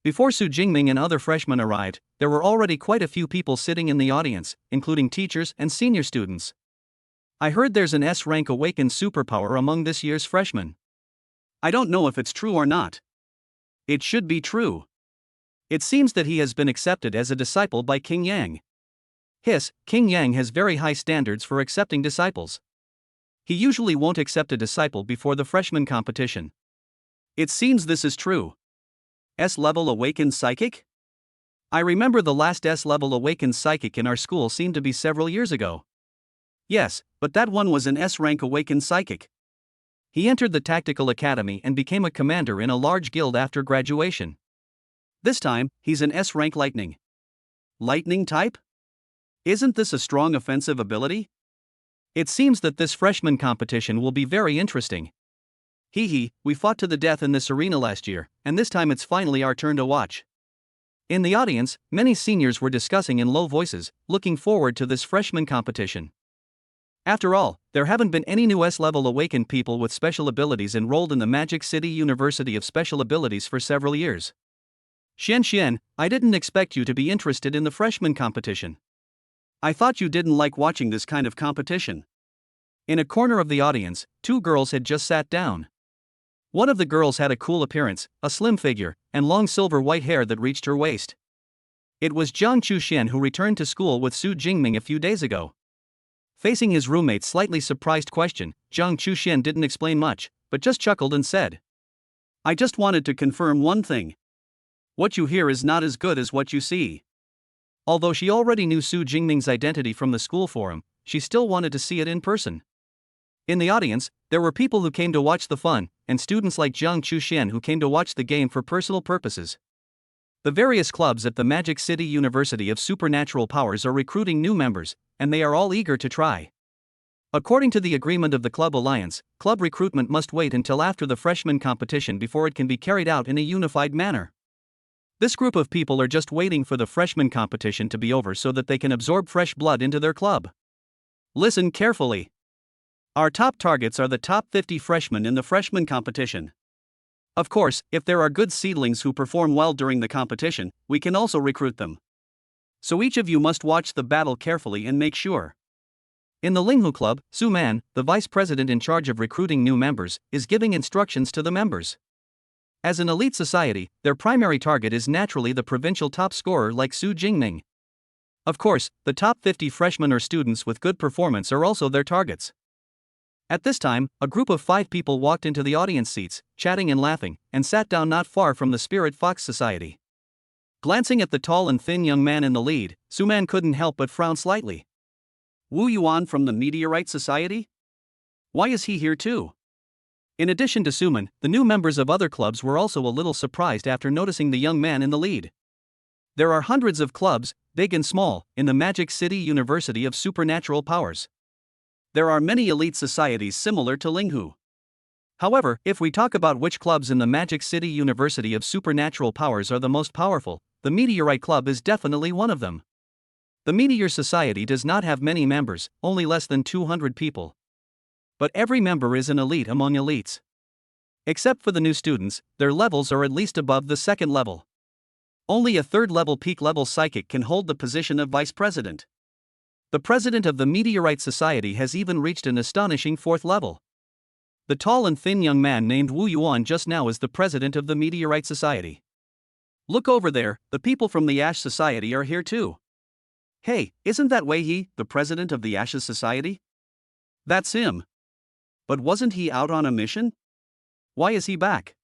Before Su Jingming and other freshmen arrived, there were already quite a few people sitting in the audience, including teachers and senior students. I heard there's an S-rank awakened superpower among this year's freshmen. I don't know if it's true or not. It should be true. It seems that he has been accepted as a disciple by King Yang. King Yang has very high standards for accepting disciples. He usually won't accept a disciple before the freshman competition. It seems this is true. S-level awakened psychic? I remember the last S-level awakened psychic in our school seemed to be several years ago. Yes, but that one was an S-rank awakened psychic. He entered the tactical academy and became a commander in a large guild after graduation. This time, he's an S-rank lightning. Lightning type? Isn't this a strong offensive ability? It seems that this freshman competition will be very interesting. We fought to the death in this arena last year, and this time it's finally our turn to watch. In the audience, many seniors were discussing in low voices, looking forward to this freshman competition. After all, there haven't been any new S-level awakened people with special abilities enrolled in the Magic City University of Special Abilities for several years. Xian, I didn't expect you to be interested in the freshman competition. I thought you didn't like watching this kind of competition. In a corner of the audience, 2 girls had just sat down. One of the girls had a cool appearance, a slim figure, and long silver white hair that reached her waist. It was Jiang Chuxian who returned to school with Su Jingming a few days ago. Facing his roommate's slightly surprised question, Jiang Chuxian didn't explain much, but just chuckled and said, I just wanted to confirm one thing. What you hear is not as good as what you see. Although she already knew Su Jingming's identity from the school forum, she still wanted to see it in person. In the audience, there were people who came to watch the fun, and students like Jiang Chuxian who came to watch the game for personal purposes. The various clubs at the Magic City University of Supernatural Powers are recruiting new members, and they are all eager to try. According to the agreement of the club alliance, club recruitment must wait until after the freshman competition before it can be carried out in a unified manner. This group of people are just waiting for the freshman competition to be over so that they can absorb fresh blood into their club. Listen carefully. Our top targets are the top 50 freshmen in the freshman competition. Of course, if there are good seedlings who perform well during the competition, we can also recruit them. So each of you must watch the battle carefully and make sure. In the Linghu Club, Su Man, the vice president in charge of recruiting new members, is giving instructions to the members. As an elite society, their primary target is naturally the provincial top scorer like Su Jingming. Of course, the top 50 freshmen or students with good performance are also their targets. At this time, a group of 5 people walked into the audience seats, chatting and laughing, and sat down not far from the Spirit Fox Society. Glancing at the tall and thin young man in the lead, Su Man couldn't help but frown slightly. Wu Yuan from the Meteorite Society? Why is he here too? In addition to Suman, the new members of other clubs were also a little surprised after noticing the young man in the lead. There are hundreds of clubs, big and small, in the Magic City University of Supernatural Powers. There are many elite societies similar to Linghu. However, if we talk about which clubs in the Magic City University of Supernatural Powers are the most powerful, the Meteorite Club is definitely one of them. The Meteor Society does not have many members, only less than 200 people. But every member is an elite among elites. Except for the new students, their levels are at least above the second level. Only a third-level peak-level psychic can hold the position of vice president. The president of the Meteorite Society has even reached an astonishing 4th level. The tall and thin young man named Wu Yuan just now is the president of the Meteorite Society. Look over there, the people from the Ash Society are here too. Hey, isn't that Wei He, the president of the Ashes Society? That's him. But wasn't he out on a mission? Why is he back?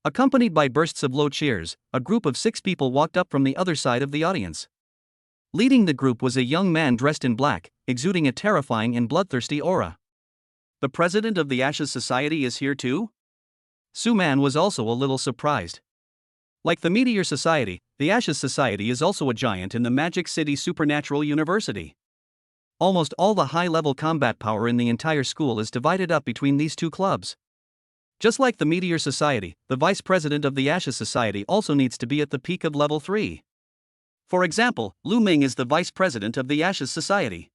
Accompanied by bursts of low cheers, a group of 6 people walked up from the other side of the audience. Leading the group was a young man dressed in black, exuding a terrifying and bloodthirsty aura. The president of the Ashes Society is here too? Su Man was also a little surprised. Like the Meteor Society, the Ashes Society is also a giant in the Magic City Supernatural University. Almost all the high-level combat power in the entire school is divided up between these two clubs. Just like the Meteor Society, the vice president of the Ashes Society also needs to be at the peak of level 3. For example, Lu Ming is the vice president of the Ashes Society.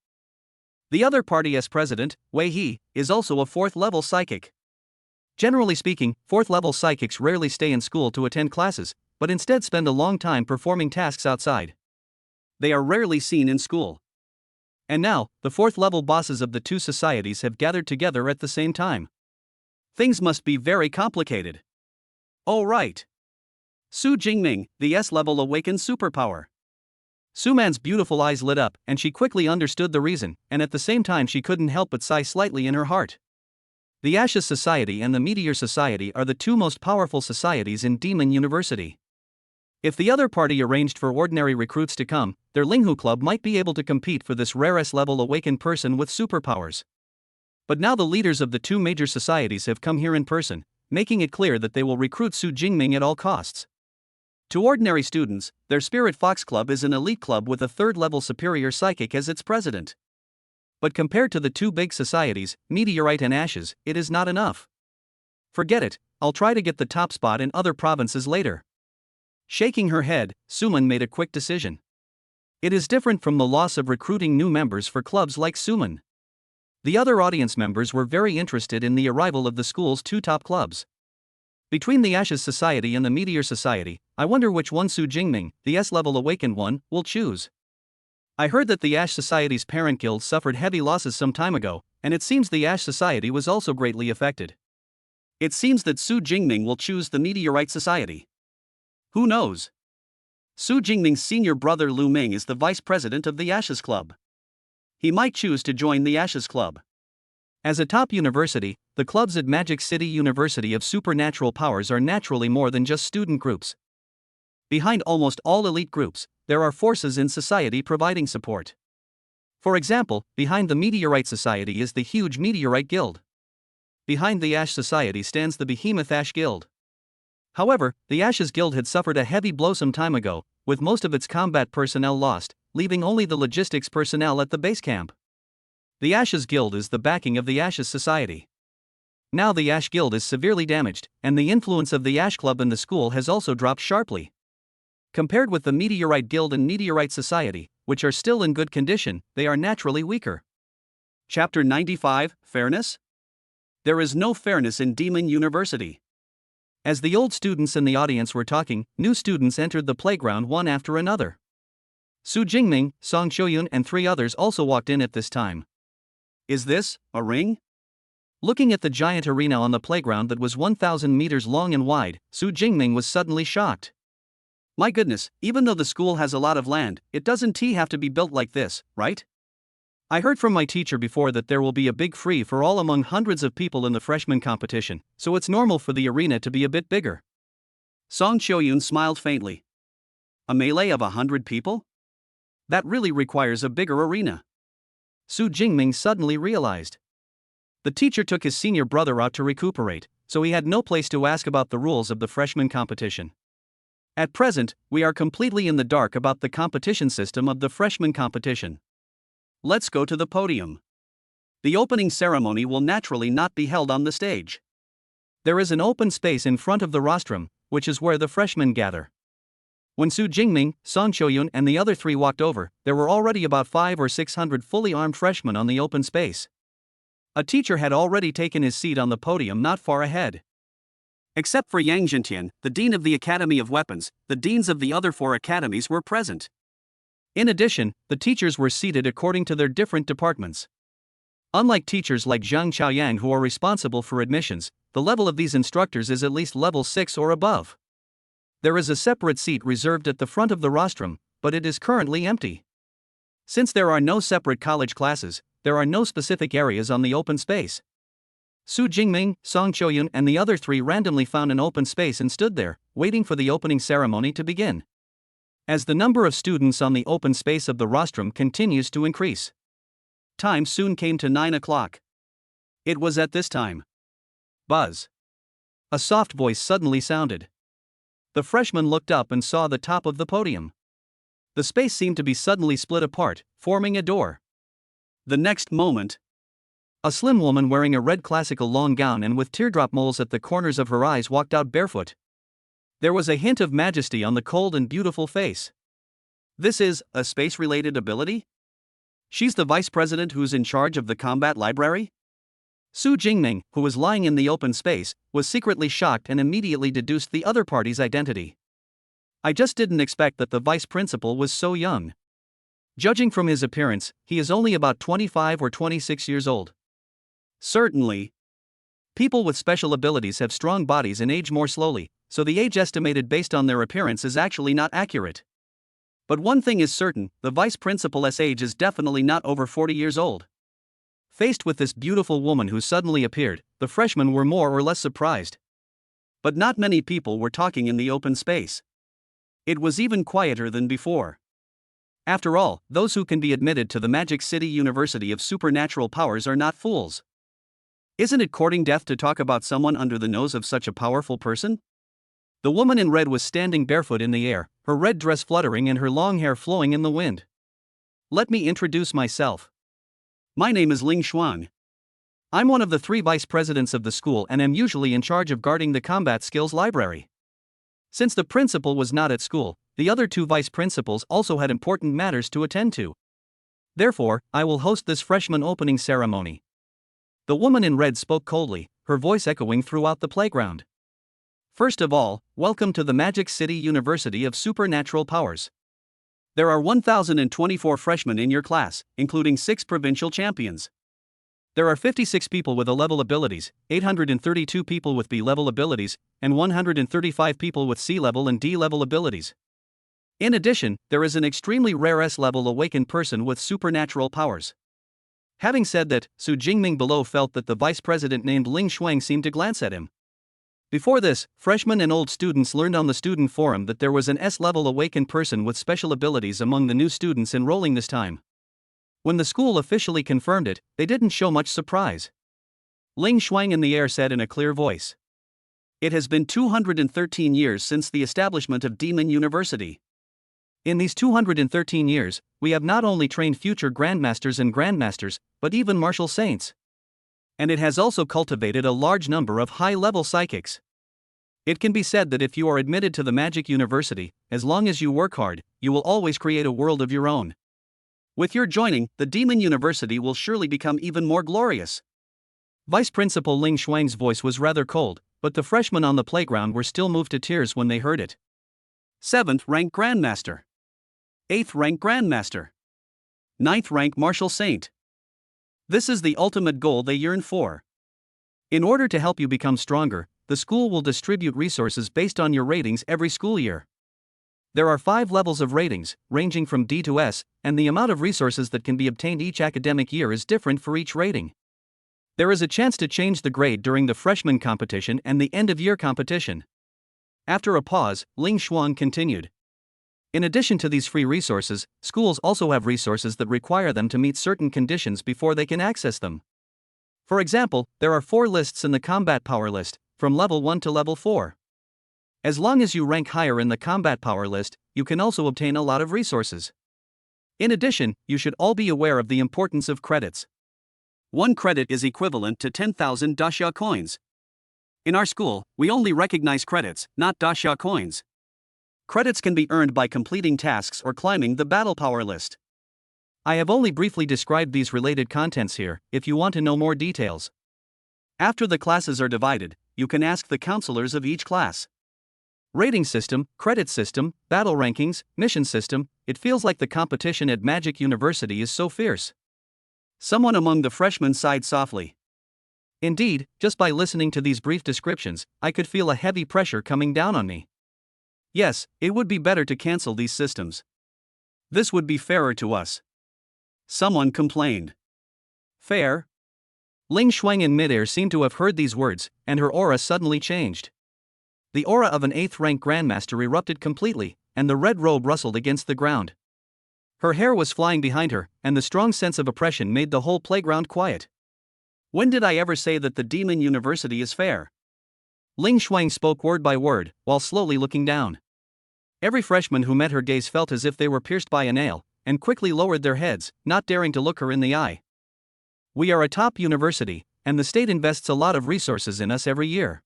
The other party's president, Wei He, is also a 4th-level psychic. Generally speaking, 4th-level psychics rarely stay in school to attend classes, but instead spend a long time performing tasks outside. They are rarely seen in school. And now, the 4th-level bosses of the two societies have gathered together at the same time. Things must be very complicated. Oh right. Su Jingming, the S-level awakened superpower. Su Man's beautiful eyes lit up, and she quickly understood the reason, and at the same time she couldn't help but sigh slightly in her heart. The Ashes Society and the Meteor Society are the two most powerful societies in Demon University. If the other party arranged for ordinary recruits to come, their Linghu Club might be able to compete for this rare S-level awakened person with superpowers. But now the leaders of the two major societies have come here in person, making it clear that they will recruit Su Jingming at all costs. To ordinary students, their Spirit Fox Club is an elite club with a 3rd-level superior psychic as its president. But compared to the two big societies, Meteorite and Ashes, it is not enough. Forget it, I'll try to get the top spot in other provinces later. Shaking her head, Suman made a quick decision. It is different from the loss of recruiting new members for clubs like Suman. The other audience members were very interested in the arrival of the school's two top clubs. Between the Ashes Society and the Meteor Society, I wonder which one Su Jingming, the S-level awakened one, will choose. I heard that the Ash Society's parent guild suffered heavy losses some time ago, and it seems the Ash Society was also greatly affected. It seems that Su Jingming will choose the Meteorite Society. Who knows? Su Jingming's senior brother Lu Ming is the vice president of the Ashes Club. He might choose to join the Ashes Club. As a top university, the clubs at Magic City University of Supernatural Powers are naturally more than just student groups. Behind almost all elite groups, there are forces in society providing support. For example, behind the Meteorite Society is the huge Meteorite Guild. Behind the Ash Society stands the behemoth Ash Guild. However, the Ashes Guild had suffered a heavy blow some time ago, with most of its combat personnel lost, leaving only the logistics personnel at the base camp. The Ashes Guild is the backing of the Ashes Society. Now the Ash Guild is severely damaged, and the influence of the Ash Club in the school has also dropped sharply. Compared with the Meteorite Guild and Meteorite Society, which are still in good condition, they are naturally weaker. Chapter 95, Fairness? There is no fairness in Demon University. As the old students in the audience were talking, new students entered the playground one after another. Su Jingming, Song Shoyun, and 3 others also walked in at this time. Is this a ring? Looking at the giant arena on the playground that was 1,000 meters long and wide, Su Jingming was suddenly shocked. My goodness, even though the school has a lot of land, it doesn't have to be built like this, right? I heard from my teacher before that there will be a big free for all among hundreds of people in the freshman competition, so it's normal for the arena to be a bit bigger. Song Shoyun smiled faintly. A melee of 100 people? That really requires a bigger arena. Su Jingming suddenly realized. The teacher took his senior brother out to recuperate, so he had no place to ask about the rules of the freshman competition. At present, we are completely in the dark about the competition system of the freshman competition. Let's go to the podium. The opening ceremony will naturally not be held on the stage. There is an open space in front of the rostrum, which is where the freshmen gather. When Su Jingming, Song Shoyun, and the other 3 walked over, there were already about 500 or 600 fully armed freshmen on the open space. A teacher had already taken his seat on the podium not far ahead. Except for Yang Zhentian, the dean of the Academy of Weapons, the deans of the other 4 academies were present. In addition, the teachers were seated according to their different departments. Unlike teachers like Zhang Chaoyang who are responsible for admissions, the level of these instructors is at least level 6 or above. There is a separate seat reserved at the front of the rostrum, but it is currently empty. Since there are no separate college classes, there are no specific areas on the open space. Su Jingming, Song Shoyun, and the other 3 randomly found an open space and stood there, waiting for the opening ceremony to begin. As the number of students on the open space of the rostrum continues to increase, time soon came to 9 o'clock. It was at this time. Buzz. A soft voice suddenly sounded. The freshman looked up and saw the top of the podium. The space seemed to be suddenly split apart, forming a door. The next moment, a slim woman wearing a red classical long gown and with teardrop moles at the corners of her eyes walked out barefoot. There was a hint of majesty on the cold and beautiful face. This is a space-related ability? She's the vice president who's in charge of the combat library? Su Jingming, who was lying in the open space, was secretly shocked and immediately deduced the other party's identity. I just didn't expect that the vice principal was so young. Judging from his appearance, he is only about 25 or 26 years old. Certainly. People with special abilities have strong bodies and age more slowly, so the age estimated based on their appearance is actually not accurate. But one thing is certain, the vice principal's age is definitely not over 40 years old. Faced with this beautiful woman who suddenly appeared, the freshmen were more or less surprised. But not many people were talking in the open space. It was even quieter than before. After all, those who can be admitted to the Magic City University of Supernatural Powers are not fools. Isn't it courting death to talk about someone under the nose of such a powerful person? The woman in red was standing barefoot in the air, her red dress fluttering and her long hair flowing in the wind. Let me introduce myself. My name is Ling Xuan. I'm one of the 3 vice presidents of the school and am usually in charge of guarding the combat skills library. Since the principal was not at school, the other 2 vice principals also had important matters to attend to. Therefore, I will host this freshman opening ceremony. The woman in red spoke coldly, her voice echoing throughout the playground. First of all, welcome to the Magic City University of Supernatural Powers. There are 1,024 freshmen in your class, including 6 provincial champions. There are 56 people with A-level abilities, 832 people with B-level abilities, and 135 people with C-level and D-level abilities. In addition, there is an extremely rare S-level awakened person with supernatural powers. Having said that, Su Jingming below felt that the vice president named Ling Shuang seemed to glance at him. Before this, freshmen and old students learned on the student forum that there was an S-level awakened person with special abilities among the new students enrolling this time. When the school officially confirmed it, they didn't show much surprise. Ling Shuang in the air said in a clear voice. It has been 213 years since the establishment of Demon University. In these 213 years, we have not only trained future grandmasters and grandmasters, but even martial saints. And it has also cultivated a large number of high-level psychics. It can be said that if you are admitted to the Magic University, as long as you work hard, you will always create a world of your own. With your joining, the Demon University will surely become even more glorious. Vice Principal Ling Shuang's voice was rather cold, but the freshmen on the playground were still moved to tears when they heard it. 7th rank Grandmaster. 8th rank Grandmaster. 9th rank Martial Saint. This is the ultimate goal they yearn for. In order to help you become stronger, the school will distribute resources based on your ratings every school year. There are 5 levels of ratings, ranging from D to S, and the amount of resources that can be obtained each academic year is different for each rating. There is a chance to change the grade during the freshman competition and the end-of-year competition. After a pause, Ling Shuang continued. In addition to these free resources, schools also have resources that require them to meet certain conditions before they can access them. For example, there are 4 lists in the Combat Power list, from level 1 to level 4. As long as you rank higher in the Combat Power list, you can also obtain a lot of resources. In addition, you should all be aware of the importance of credits. 1 credit is equivalent to 10,000 dasha coins. In our school, we only recognize credits, not dasha coins. Credits can be earned by completing tasks or climbing the battle power list. I have only briefly described these related contents here, if you want to know more details. After the classes are divided, you can ask the counselors of each class. Rating system, credit system, battle rankings, mission system, it feels like the competition at Magic University is so fierce. Someone among the freshmen sighed softly. Indeed, just by listening to these brief descriptions, I could feel a heavy pressure coming down on me. Yes, it would be better to cancel these systems. This would be fairer to us. Someone complained. Fair? Ling Shuang in midair seemed to have heard these words, and her aura suddenly changed. The aura of an 8th rank Grandmaster erupted completely, and the red robe rustled against the ground. Her hair was flying behind her, and the strong sense of oppression made the whole playground quiet. When did I ever say that the Demon University is fair? Ling Shuang spoke word by word, while slowly looking down. Every freshman who met her gaze felt as if they were pierced by a nail, and quickly lowered their heads, not daring to look her in the eye. We are a top university, and the state invests a lot of resources in us every year.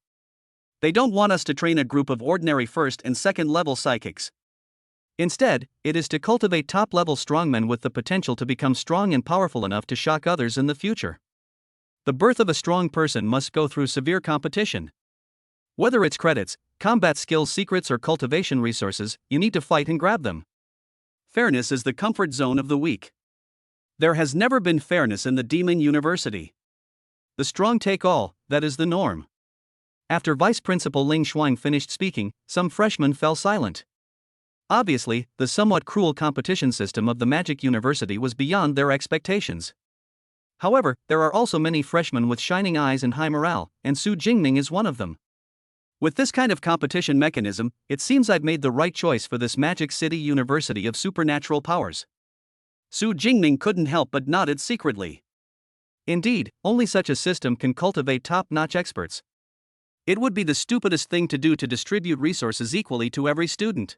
They don't want us to train a group of ordinary first and second level psychics. Instead, it is to cultivate top-level strongmen with the potential to become strong and powerful enough to shock others in the future. The birth of a strong person must go through severe competition. Whether it's credits, combat skills, secrets, or cultivation resources, you need to fight and grab them. Fairness is the comfort zone of the weak. There has never been fairness in the Demon University. The strong take all, that is the norm. After Vice Principal Ling Shuang finished speaking, some freshmen fell silent. Obviously, the somewhat cruel competition system of the Magic University was beyond their expectations. However, there are also many freshmen with shining eyes and high morale, and Su Jingming is one of them. With this kind of competition mechanism, it seems I've made the right choice for this Magic City University of Supernatural Powers. Su Jingming couldn't help but nodded secretly. Indeed, only such a system can cultivate top-notch experts. It would be the stupidest thing to do to distribute resources equally to every student.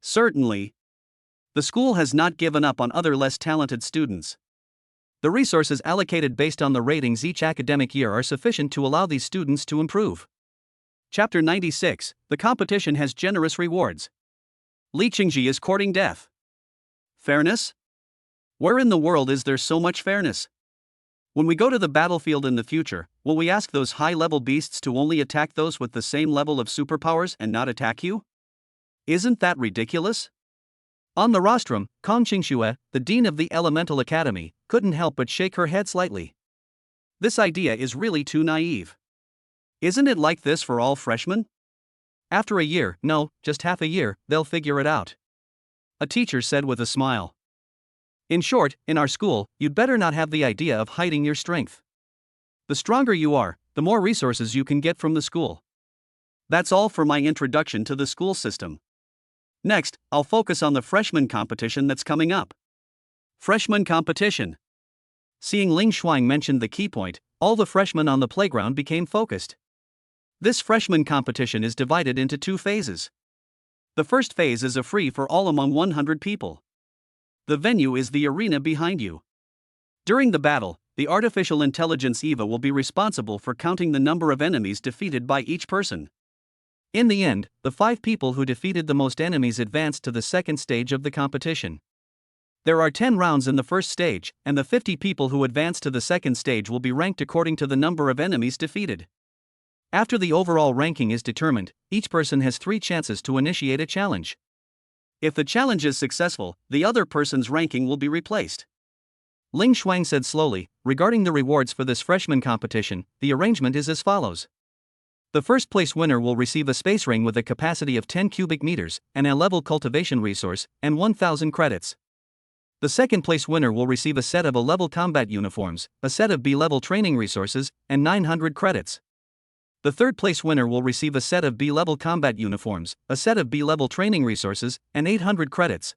Certainly. The school has not given up on other less talented students. The resources allocated based on the ratings each academic year are sufficient to allow these students to improve. Chapter 96, the competition has generous rewards. Li Qingji is courting death. Fairness? Where in the world is there so much fairness? When we go to the battlefield in the future, will we ask those high-level beasts to only attack those with the same level of superpowers and not attack you? Isn't that ridiculous? On the rostrum, Kong Qingxue, the dean of the Elemental Academy, couldn't help but shake her head slightly. This idea is really too naive. Isn't it like this for all freshmen? After a year, no, just half a year, they'll figure it out. A teacher said with a smile. In short, in our school, you'd better not have the idea of hiding your strength. The stronger you are, the more resources you can get from the school. That's all for my introduction to the school system. Next, I'll focus on the freshman competition that's coming up. Freshman competition. Seeing Ling Shuang mentioned the key point, all the freshmen on the playground became focused. This freshman competition is divided into 2 phases. The first phase is a free for all among 100 people. The venue is the arena behind you. During the battle, the artificial intelligence Eva will be responsible for counting the number of enemies defeated by each person. In the end, the 5 people who defeated the most enemies advanced to the second stage of the competition. There are 10 rounds in the first stage, and the 50 people who advance to the second stage will be ranked according to the number of enemies defeated. After the overall ranking is determined, each person has 3 chances to initiate a challenge. If the challenge is successful, the other person's ranking will be replaced. Ling Shuang said slowly, regarding the rewards for this freshman competition, the arrangement is as follows. The first place winner will receive a space ring with a capacity of 10 cubic meters, an A-level cultivation resource, and 1,000 credits. The second place winner will receive a set of A-level combat uniforms, a set of B-level training resources, and 900 credits. The third place winner will receive a set of B-level combat uniforms, a set of B-level training resources, and 800 credits.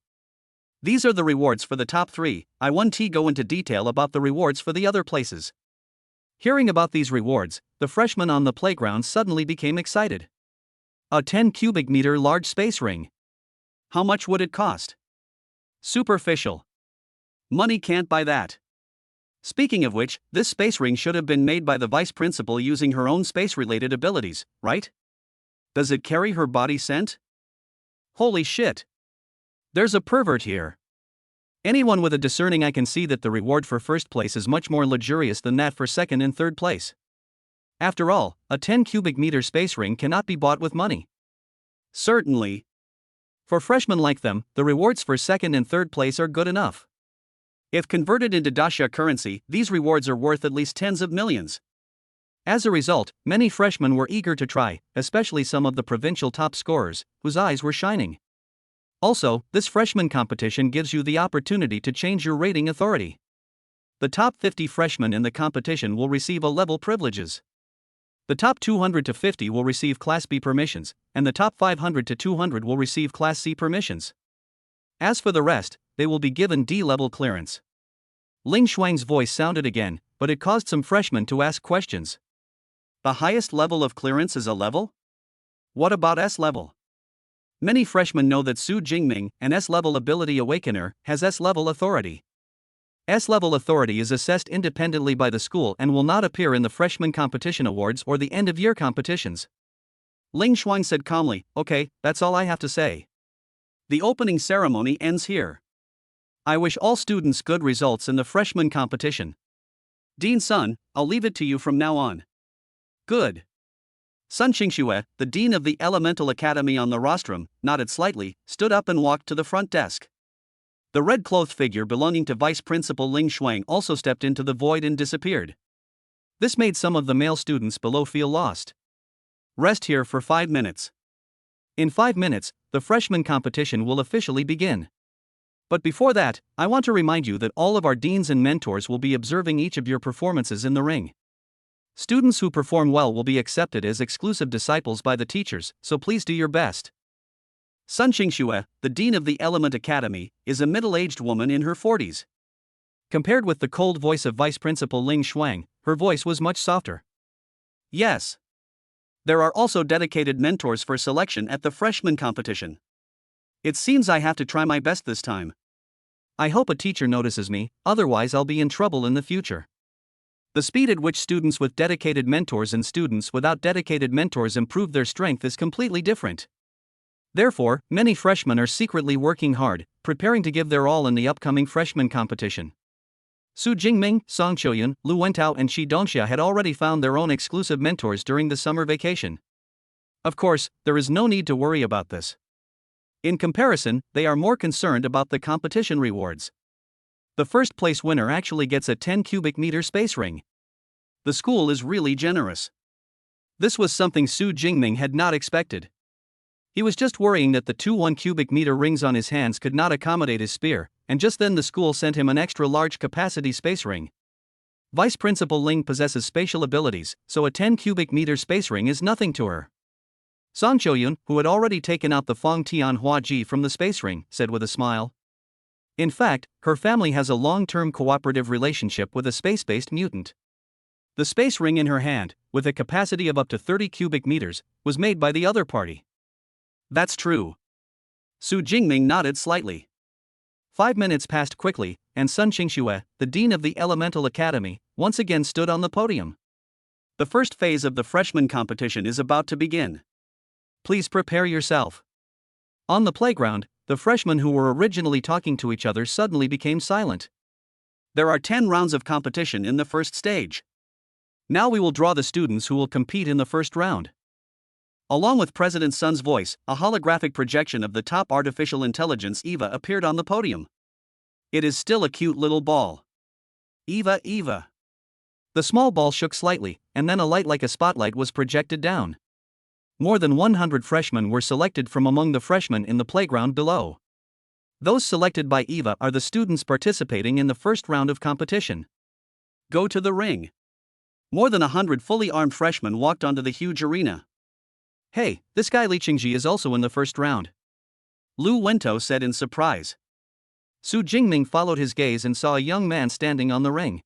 These are the rewards for the top 3. I won't go into detail about the rewards for the other places. Hearing about these rewards, the freshmen on the playground suddenly became excited. A 10 cubic meter large space ring. How much would it cost? Superficial. Money can't buy that. Speaking of which, this space ring should have been made by the vice principal using her own space-related abilities, right? Does it carry her body scent? Holy shit. There's a pervert here. Anyone with a discerning eye can see that the reward for first place is much more luxurious than that for second and third place. After all, a 10 cubic meter space ring cannot be bought with money. Certainly. For freshmen like them, the rewards for second and third place are good enough. If converted into Daxia currency, these rewards are worth at least tens of millions. As a result, many freshmen were eager to try, especially some of the provincial top scorers, whose eyes were shining. Also, this freshman competition gives you the opportunity to change your rating authority. The top 50 freshmen in the competition will receive A-level privileges. The top 200 to 50 will receive Class B permissions, and the top 500 to 200 will receive Class C permissions. As for the rest, they will be given D-level clearance. Ling Shuang's voice sounded again, but it caused some freshmen to ask questions. The highest level of clearance is A-level? What about S-level? Many freshmen know that Su Jingming, an S-level ability awakener, has S-level authority. S-level authority is assessed independently by the school and will not appear in the freshman competition awards or the end-of-year competitions. Ling Shuang said calmly, "Okay, that's all I have to say. The opening ceremony ends here. I wish all students good results in the freshman competition. Dean Sun, I'll leave it to you from now on." Good. Sun Qingxue, the dean of the Elemental Academy on the rostrum, nodded slightly, stood up and walked to the front desk. The red-clothed figure belonging to Vice Principal Ling Shuang also stepped into the void and disappeared. This made some of the male students below feel lost. Rest here for 5 minutes. In 5 minutes, the freshman competition will officially begin. But before that, I want to remind you that all of our deans and mentors will be observing each of your performances in the ring. Students who perform well will be accepted as exclusive disciples by the teachers, so please do your best. Sun Qingxue, the dean of the Element Academy, is a middle-aged woman in her 40s. Compared with the cold voice of Vice Principal Ling Shuang, her voice was much softer. Yes. There are also dedicated mentors for selection at the freshman competition. It seems I have to try my best this time. I hope a teacher notices me, otherwise I'll be in trouble in the future. The speed at which students with dedicated mentors and students without dedicated mentors improve their strength is completely different. Therefore, many freshmen are secretly working hard, preparing to give their all in the upcoming freshman competition. Su Jingming, Song Qiuyun, Lu Wentao and Shi Dongxia had already found their own exclusive mentors during the summer vacation. Of course, there is no need to worry about this. In comparison, they are more concerned about the competition rewards. The first place winner actually gets a 10 cubic meter space ring. The school is really generous. This was something Su Jingming had not expected. He was just worrying that the 2 1 cubic meter rings on his hands could not accommodate his spear, and just then the school sent him an extra large capacity space ring. Vice Principal Ling possesses spatial abilities, so a 10 cubic meter space ring is nothing to her. Song Qiuyun, who had already taken out the Fong Tian Hua Ji from the space ring, said with a smile. In fact, her family has a long-term cooperative relationship with a space-based mutant. The space ring in her hand, with a capacity of up to 30 cubic meters, was made by the other party. That's true. Su Jingming nodded slightly. 5 minutes passed quickly, and Sun Qingxue, the dean of the Elemental Academy, once again stood on the podium. The first phase of the freshman competition is about to begin. Please prepare yourself. On the playground, the freshmen who were originally talking to each other suddenly became silent. There are 10 rounds of competition in the first stage. Now we will draw the students who will compete in the first round. Along with President Sun's voice, a holographic projection of the top artificial intelligence Eva appeared on the podium. It is still a cute little ball. Eva. The small ball shook slightly, and then a light like a spotlight was projected down. More than 100 freshmen were selected from among the freshmen in the playground below. Those selected by Eva are the students participating in the first round of competition. Go to the ring. More than 100 fully armed freshmen walked onto the huge arena. Hey, this guy Li Qingji is also in the first round. Lu Wento said in surprise. Su Jingming followed his gaze and saw a young man standing on the ring.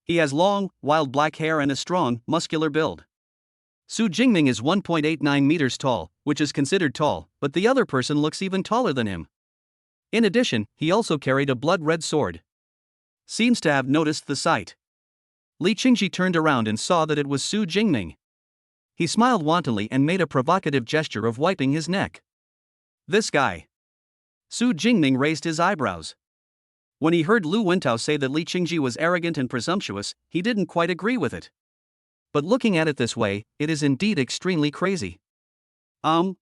He has long, wild black hair and a strong, muscular build. Su Jingming is 1.89 meters tall, which is considered tall, but the other person looks even taller than him. In addition, he also carried a blood-red sword. Seems to have noticed the sight. Li Qingji turned around and saw that it was Su Jingming. He smiled wantonly and made a provocative gesture of wiping his neck. This guy. Su Jingming raised his eyebrows. When he heard Lu Wentao say that Li Qingji was arrogant and presumptuous, he didn't quite agree with it. But looking at it this way, it is indeed extremely crazy. Song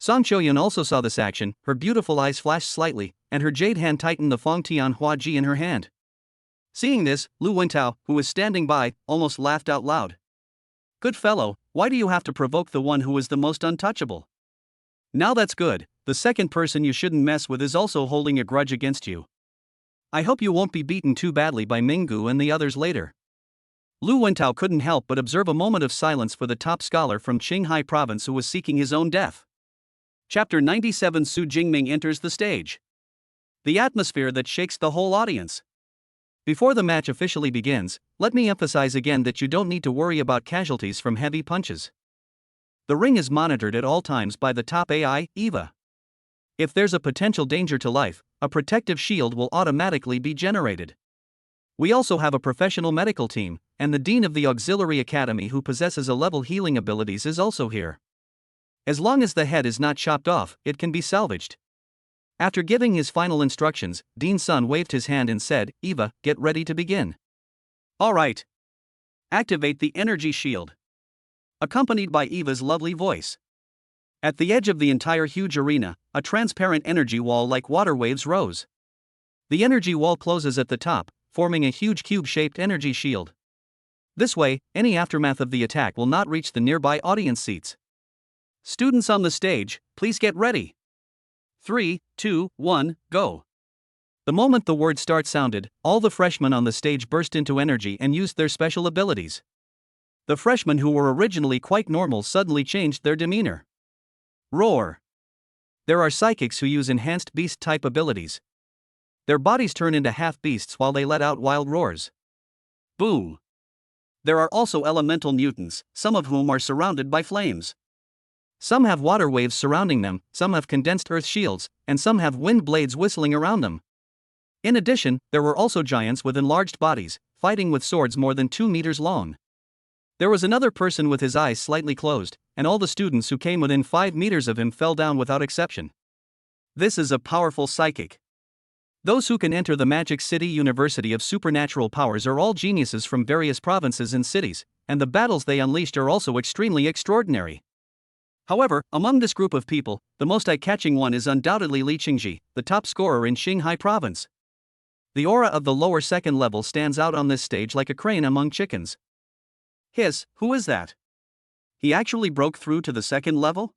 Qiuyun also saw this action, her beautiful eyes flashed slightly, and her jade hand tightened the Fong Tian Hua Ji in her hand. Seeing this, Lu Wentao, who was standing by, almost laughed out loud. Good fellow, why do you have to provoke the one who is the most untouchable? Now that's good, the second person you shouldn't mess with is also holding a grudge against you. I hope you won't be beaten too badly by Minggu and the others later. Lu Wentao couldn't help but observe a moment of silence for the top scholar from Qinghai province who was seeking his own death. Chapter 97. Su Jingming enters the stage. The atmosphere that shakes the whole audience. Before the match officially begins, let me emphasize again that you don't need to worry about casualties from heavy punches. The ring is monitored at all times by the top AI, Eva. If there's a potential danger to life, a protective shield will automatically be generated. We also have a professional medical team, and the dean of the auxiliary academy who possesses a level healing abilities is also here. As long as the head is not chopped off, it can be salvaged. After giving his final instructions, Dean Sun waved his hand and said, Eva, get ready to begin. Alright. Activate the energy shield. Accompanied by Eva's lovely voice. At the edge of the entire huge arena, a transparent energy wall like water waves rose. The energy wall closes at the top, forming a huge cube-shaped energy shield. This way, any aftermath of the attack will not reach the nearby audience seats. Students on the stage, please get ready. 3, 2, 1, go. The moment the word start sounded, all the freshmen on the stage burst into energy and used their special abilities. The freshmen who were originally quite normal suddenly changed their demeanor. Roar. There are psychics who use enhanced beast-type abilities. Their bodies turn into half-beasts while they let out wild roars. Boom. There are also elemental mutants, some of whom are surrounded by flames. Some have water waves surrounding them, some have condensed earth shields, and some have wind blades whistling around them. In addition, there were also giants with enlarged bodies, fighting with swords more than 2 meters long. There was another person with his eyes slightly closed, and all the students who came within 5 meters of him fell down without exception. This is a powerful psychic. Those who can enter the Magic City University of Supernatural Powers are all geniuses from various provinces and cities, and the battles they unleashed are also extremely extraordinary. However, among this group of people, the most eye-catching one is undoubtedly Li Qingji, the top scorer in Qinghai province. The aura of the lower second level stands out on this stage like a crane among chickens. Hiss, who is that? He actually broke through to the second level?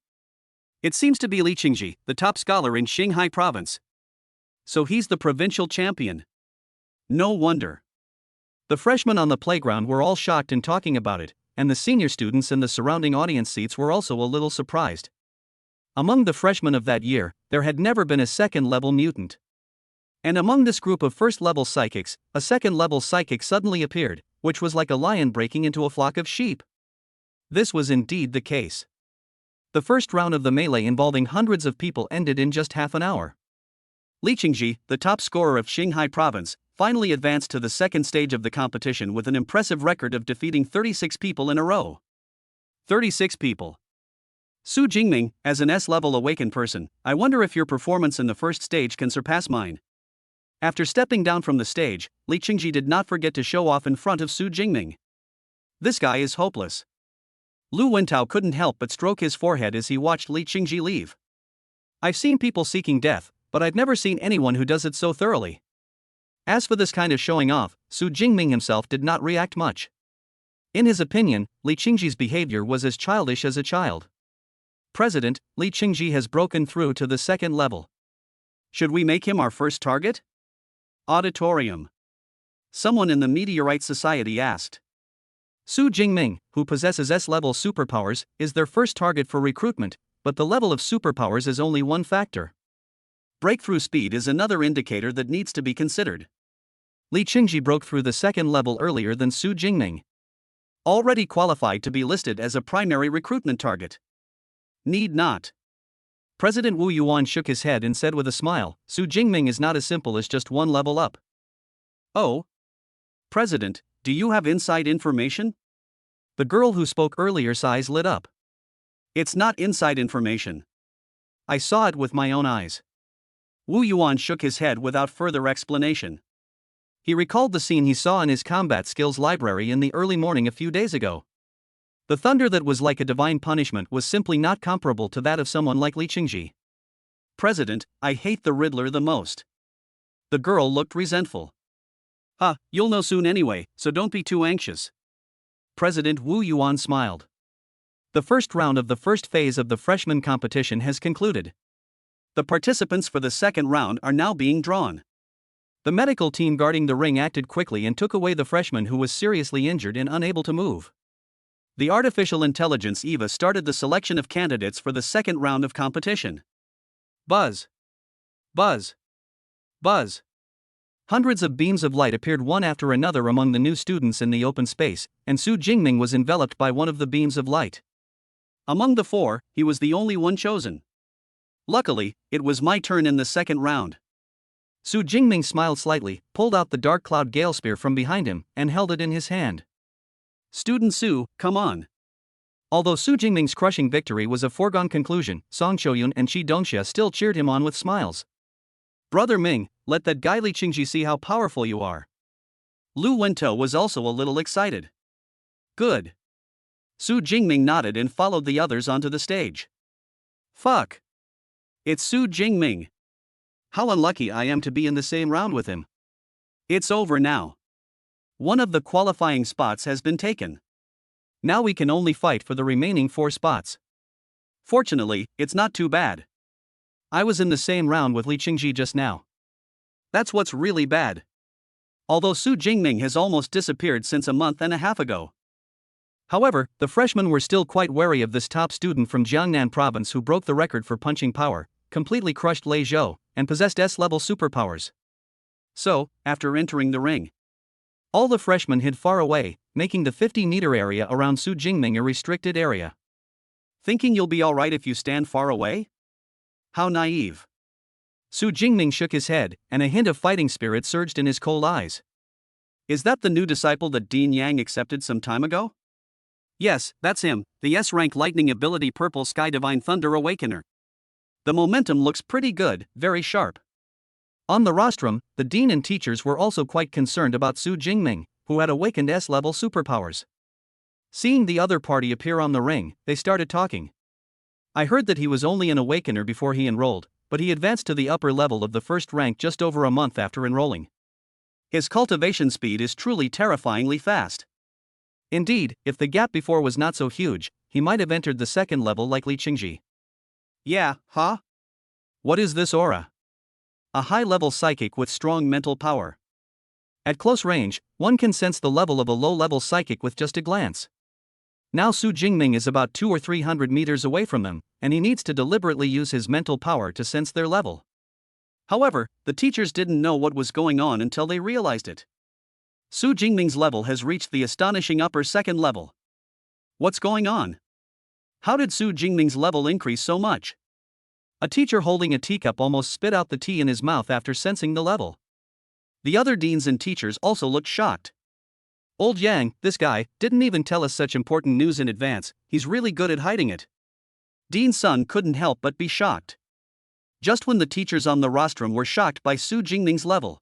It seems to be Li Qingji, the top scholar in Qinghai province. So he's the provincial champion. No wonder. The freshmen on the playground were all shocked and talking about it, and the senior students in the surrounding audience seats were also a little surprised. Among the freshmen of that year, there had never been a second-level mutant. And among this group of first-level psychics, a second-level psychic suddenly appeared, which was like a lion breaking into a flock of sheep. This was indeed the case. The first round of the melee involving hundreds of people ended in just half an hour. Li Qingji, the top scorer of Qinghai province, finally advanced to the second stage of the competition with an impressive record of defeating 36 people in a row. 36 people. Su Jingming, as an S-level awakened person, I wonder if your performance in the first stage can surpass mine. After stepping down from the stage, Li Qingji did not forget to show off in front of Su Jingming. This guy is hopeless. Lu Wentao couldn't help but stroke his forehead as he watched Li Qingji leave. I've seen people seeking death, but I've never seen anyone who does it so thoroughly. As for this kind of showing off, Su Jingming himself did not react much. In his opinion, Li Qingji's behavior was as childish as a child. President, Li Qingji has broken through to the second level. Should we make him our first target? Auditorium. Someone in the Meteorite Society asked. Su Jingming, who possesses S-level superpowers, is their first target for recruitment, but the level of superpowers is only one factor. Breakthrough speed is another indicator that needs to be considered. Li Qingji broke through the second level earlier than Su Jingming. Already qualified to be listed as a primary recruitment target. Need not. President Wu Yuan shook his head and said with a smile, Su Jingming is not as simple as just one level up. Oh? President, do you have inside information? The girl who spoke earlier's eyes lit up. It's not inside information. I saw it with my own eyes. Wu Yuan shook his head without further explanation. He recalled the scene he saw in his combat skills library in the early morning a few days ago. The thunder that was like a divine punishment was simply not comparable to that of someone like Li Qingji. President, I hate the Riddler the most. The girl looked resentful. You'll know soon anyway, so don't be too anxious. President Wu Yuan smiled. The first round of the first phase of the freshman competition has concluded. The participants for the second round are now being drawn. The medical team guarding the ring acted quickly and took away the freshman who was seriously injured and unable to move. The artificial intelligence EVA started the selection of candidates for the second round of competition. Buzz. Buzz. Buzz. Hundreds of beams of light appeared one after another among the new students in the open space, and Su Jingming was enveloped by one of the beams of light. Among the four, he was the only one chosen. Luckily, it was my turn in the second round. Su Jingming smiled slightly, pulled out the dark cloud gale spear from behind him, and held it in his hand. Student Su, come on. Although Su Jingming's crushing victory was a foregone conclusion, Song Shoyun and Qi Dongxia still cheered him on with smiles. Brother Ming, let that guy Li Qingji see how powerful you are. Lu Wentao was also a little excited. Good. Su Jingming nodded and followed the others onto the stage. Fuck. It's Su Jingming. How unlucky I am to be in the same round with him. It's over now. One of the qualifying spots has been taken. Now we can only fight for the remaining 4 spots. Fortunately, it's not too bad. I was in the same round with Li Qingji just now. That's what's really bad. Although Su Jingming has almost disappeared since a month and a half ago. However, the freshmen were still quite wary of this top student from Jiangnan province who broke the record for punching power, completely crushed Lei Zhou, and possessed S-level superpowers. So, after entering the ring, all the freshmen hid far away, making the 50-meter area around Su Jingming a restricted area. Thinking you'll be alright if you stand far away? How naive. Su Jingming shook his head, and a hint of fighting spirit surged in his cold eyes. Is that the new disciple that Dean Yang accepted some time ago? Yes, that's him, the S-rank lightning ability Purple Sky Divine Thunder Awakener. The momentum looks pretty good, very sharp. On the rostrum, the dean and teachers were also quite concerned about Su Jingming, who had awakened S-level superpowers. Seeing the other party appear on the ring, they started talking. I heard that he was only an awakener before he enrolled, but he advanced to the upper level of the first rank just over a month after enrolling. His cultivation speed is truly terrifyingly fast. Indeed, if the gap before was not so huge, he might have entered the second level like Li Qingji. Yeah, huh? What is this aura? A high-level psychic with strong mental power. At close range, one can sense the level of a low-level psychic with just a glance. Now Su Jingming is about 200 or 300 meters away from them, and he needs to deliberately use his mental power to sense their level. However, the teachers didn't know what was going on until they realized it. Su Jingming's level has reached the astonishing upper second level. What's going on? How did Su Jingming's level increase so much? A teacher holding a teacup almost spit out the tea in his mouth after sensing the level. The other deans and teachers also looked shocked. Old Yang, this guy, didn't even tell us such important news in advance, he's really good at hiding it. Dean Sun couldn't help but be shocked. Just when the teachers on the rostrum were shocked by Su Jingning's level.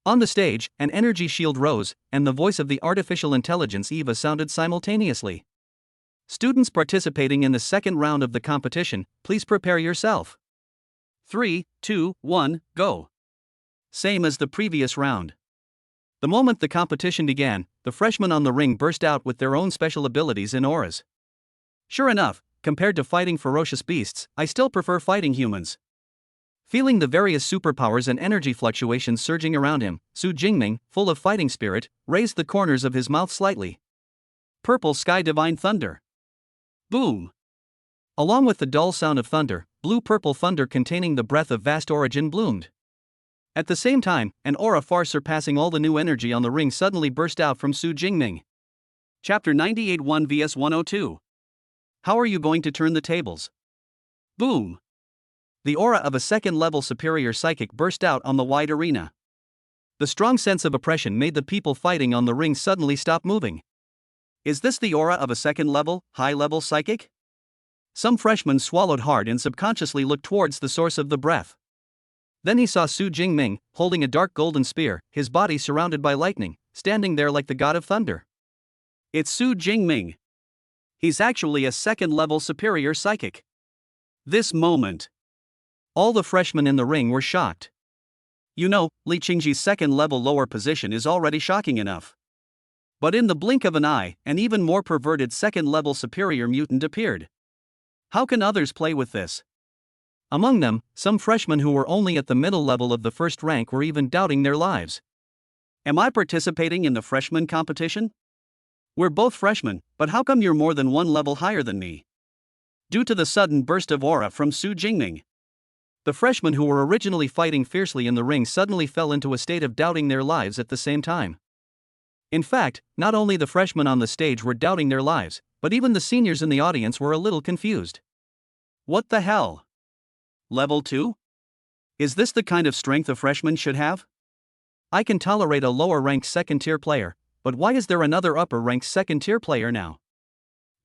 On the stage, an energy shield rose, and the voice of the artificial intelligence Eva sounded simultaneously. Students participating in the second round of the competition, please prepare yourself. 3, 2, 1, go. Same as the previous round. The moment the competition began, the freshmen on the ring burst out with their own special abilities and auras. Sure enough, compared to fighting ferocious beasts, I still prefer fighting humans. Feeling the various superpowers and energy fluctuations surging around him, Su Jingming, full of fighting spirit, raised the corners of his mouth slightly. Purple sky divine thunder. Boom! Along with the dull sound of thunder, blue-purple thunder containing the breath of vast origin bloomed. At the same time, an aura far surpassing all the new energy on the ring suddenly burst out from Su Jingming. Chapter 98 1 vs 102. How are you going to turn the tables? Boom! The aura of a second-level superior psychic burst out on the wide arena. The strong sense of oppression made the people fighting on the ring suddenly stop moving. Is this the aura of a second-level, high-level psychic? Some freshmen swallowed hard and subconsciously looked towards the source of the breath. Then he saw Su Jingming, holding a dark golden spear, his body surrounded by lightning, standing there like the god of thunder. It's Su Jingming. He's actually a second-level superior psychic. This moment. All the freshmen in the ring were shocked. You know, Li Qingji's second-level lower position is already shocking enough. But in the blink of an eye, an even more perverted second-level superior mutant appeared. How can others play with this? Among them, some freshmen who were only at the middle level of the first rank were even doubting their lives. Am I participating in the freshman competition? We're both freshmen, but how come you're more than one level higher than me? Due to the sudden burst of aura from Su Jingming, the freshmen who were originally fighting fiercely in the ring suddenly fell into a state of doubting their lives at the same time. In fact, not only the freshmen on the stage were doubting their lives, but even the seniors in the audience were a little confused. What the hell? Level 2? Is this the kind of strength a freshman should have? I can tolerate a lower-ranked second-tier player, but why is there another upper-ranked second-tier player now?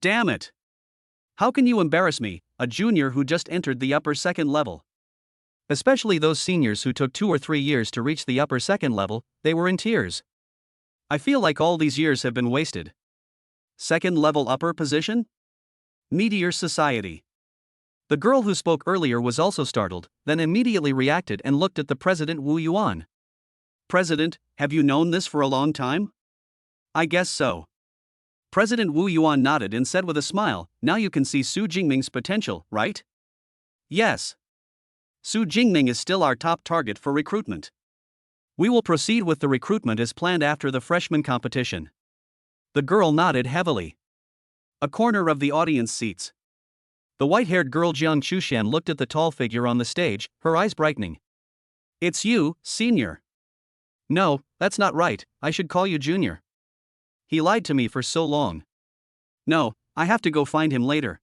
Damn it! How can you embarrass me, a junior who just entered the upper second level? Especially those seniors who took 2 or 3 years to reach the upper second level, they were in tears. I feel like all these years have been wasted. Second level upper position? Meteor Society. The girl who spoke earlier was also startled, then immediately reacted and looked at the President Wu Yuan. President, have you known this for a long time? I guess so. President Wu Yuan nodded and said with a smile, now you can see Su Jingming's potential, right? Yes. Su Jingming is still our top target for recruitment. We will proceed with the recruitment as planned after the freshman competition. The girl nodded heavily. A corner of the audience seats. The white-haired girl Jiang Chushan looked at the tall figure on the stage, her eyes brightening. It's you, senior. No, that's not right, I should call you junior. He lied to me for so long. No, I have to go find him later.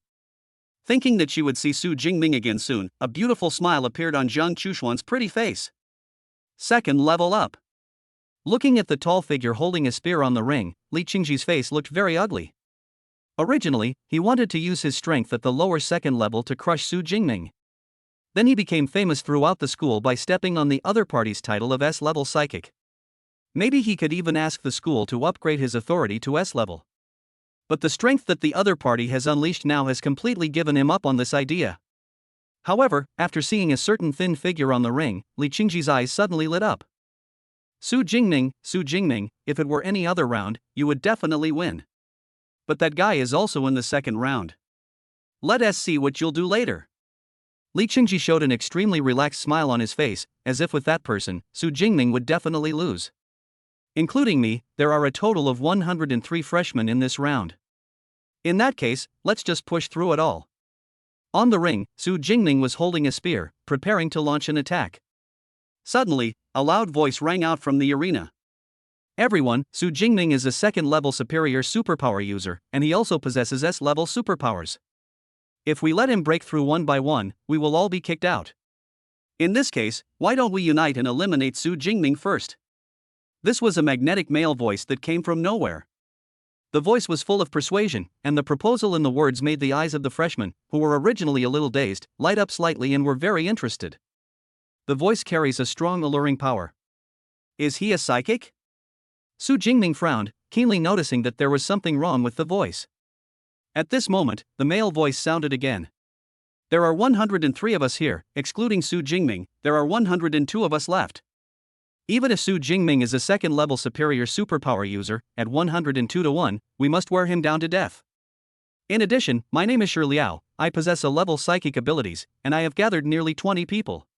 Thinking that she would see Su Jingming again soon, a beautiful smile appeared on Jiang Chushuan's pretty face. Second level up. Looking at the tall figure holding a spear on the ring, Li Qingji's face looked very ugly. Originally, he wanted to use his strength at the lower second level to crush Su Jingming. Then he became famous throughout the school by stepping on the other party's title of S-level psychic. Maybe he could even ask the school to upgrade his authority to S-level. But the strength that the other party has unleashed now has completely given him up on this idea. However, after seeing a certain thin figure on the ring, Li Qingji's eyes suddenly lit up. Su Jingming, if it were any other round, you would definitely win. But that guy is also in the second round. Let us see what you'll do later. Li Qingji showed an extremely relaxed smile on his face, as if with that person, Su Jingming would definitely lose. Including me, there are a total of 103 freshmen in this round. In that case, let's just push through it all. On the ring, Su Jingming was holding a spear, preparing to launch an attack. Suddenly, a loud voice rang out from the arena. Everyone, Su Jingming is a second-level superior superpower user, and he also possesses S-level superpowers. If we let him break through one by one, we will all be kicked out. In this case, why don't we unite and eliminate Su Jingming first? This was a magnetic male voice that came from nowhere. The voice was full of persuasion, and the proposal in the words made the eyes of the freshmen, who were originally a little dazed, light up slightly and were very interested. The voice carries a strong alluring power. Is he a psychic? Su Jingming frowned, keenly noticing that there was something wrong with the voice. At this moment, the male voice sounded again. There are 103 of us here, excluding Su Jingming, there are 102 of us left. Even if Su Jingming is a second-level superior superpower user, at 102 to 1, we must wear him down to death. In addition, my name is Shi Liao, I possess a level psychic abilities, and I have gathered nearly 20 people.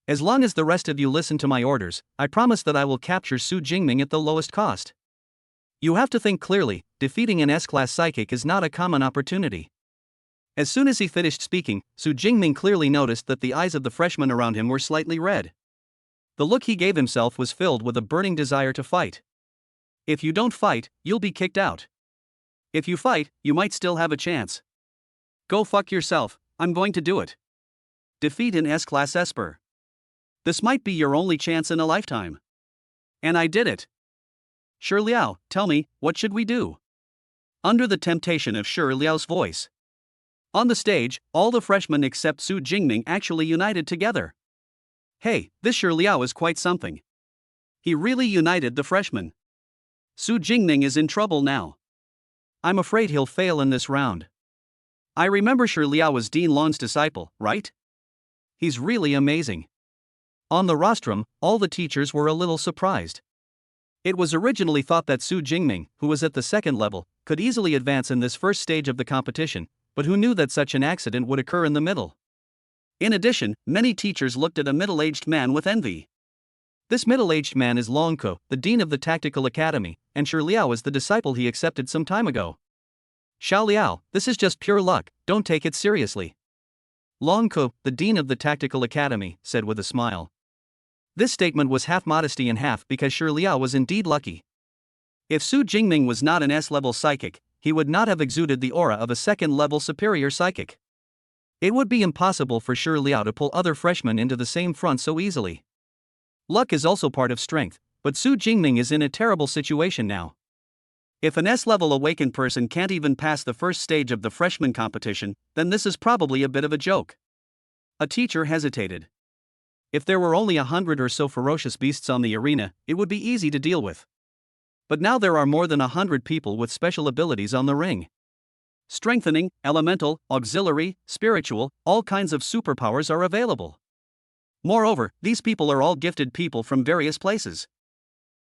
As long as the rest of you listen to my orders, I promise that I will capture Su Jingming at the lowest cost. You have to think clearly, defeating an S-class psychic is not a common opportunity. As soon as he finished speaking, Su Jingming clearly noticed that the eyes of the freshmen around him were slightly red. The look he gave himself was filled with a burning desire to fight. If you don't fight, you'll be kicked out. If you fight, you might still have a chance. Go fuck yourself, I'm going to do it. Defeat an S-class Esper. This might be your only chance in a lifetime. And I did it. Shi Liao, tell me, what should we do? Under the temptation of Shi Liao's voice. On the stage, all the freshmen except Su Jingming actually united together. Hey, this Shi Liao is quite something. He really united the freshmen. Su Jingming is in trouble now. I'm afraid he'll fail in this round. I remember Shi Liao was Dean Lon's disciple, right? He's really amazing. On the rostrum, all the teachers were a little surprised. It was originally thought that Su Jingming, who was at the second level, could easily advance in this first stage of the competition, but who knew that such an accident would occur in the middle? In addition, many teachers looked at a middle-aged man with envy. This middle-aged man is Long Ko, the dean of the Tactical Academy, and Shi Liao is the disciple he accepted some time ago. Xiao Liao, this is just pure luck, don't take it seriously. Long Ko, the dean of the Tactical Academy, said with a smile. This statement was half modesty and half because Shi Liao was indeed lucky. If Su Jingming was not an S-level psychic, he would not have exuded the aura of a second-level superior psychic. It would be impossible for Shi Liao to pull other freshmen into the same front so easily. Luck is also part of strength, but Su Jingming is in a terrible situation now. If an S-level awakened person can't even pass the first stage of the freshman competition, then this is probably a bit of a joke. A teacher hesitated. If there were only 100 or so ferocious beasts on the arena, it would be easy to deal with. But now there are more than 100 people with special abilities on the ring. Strengthening, elemental, auxiliary, spiritual, all kinds of superpowers are available. Moreover, these people are all gifted people from various places.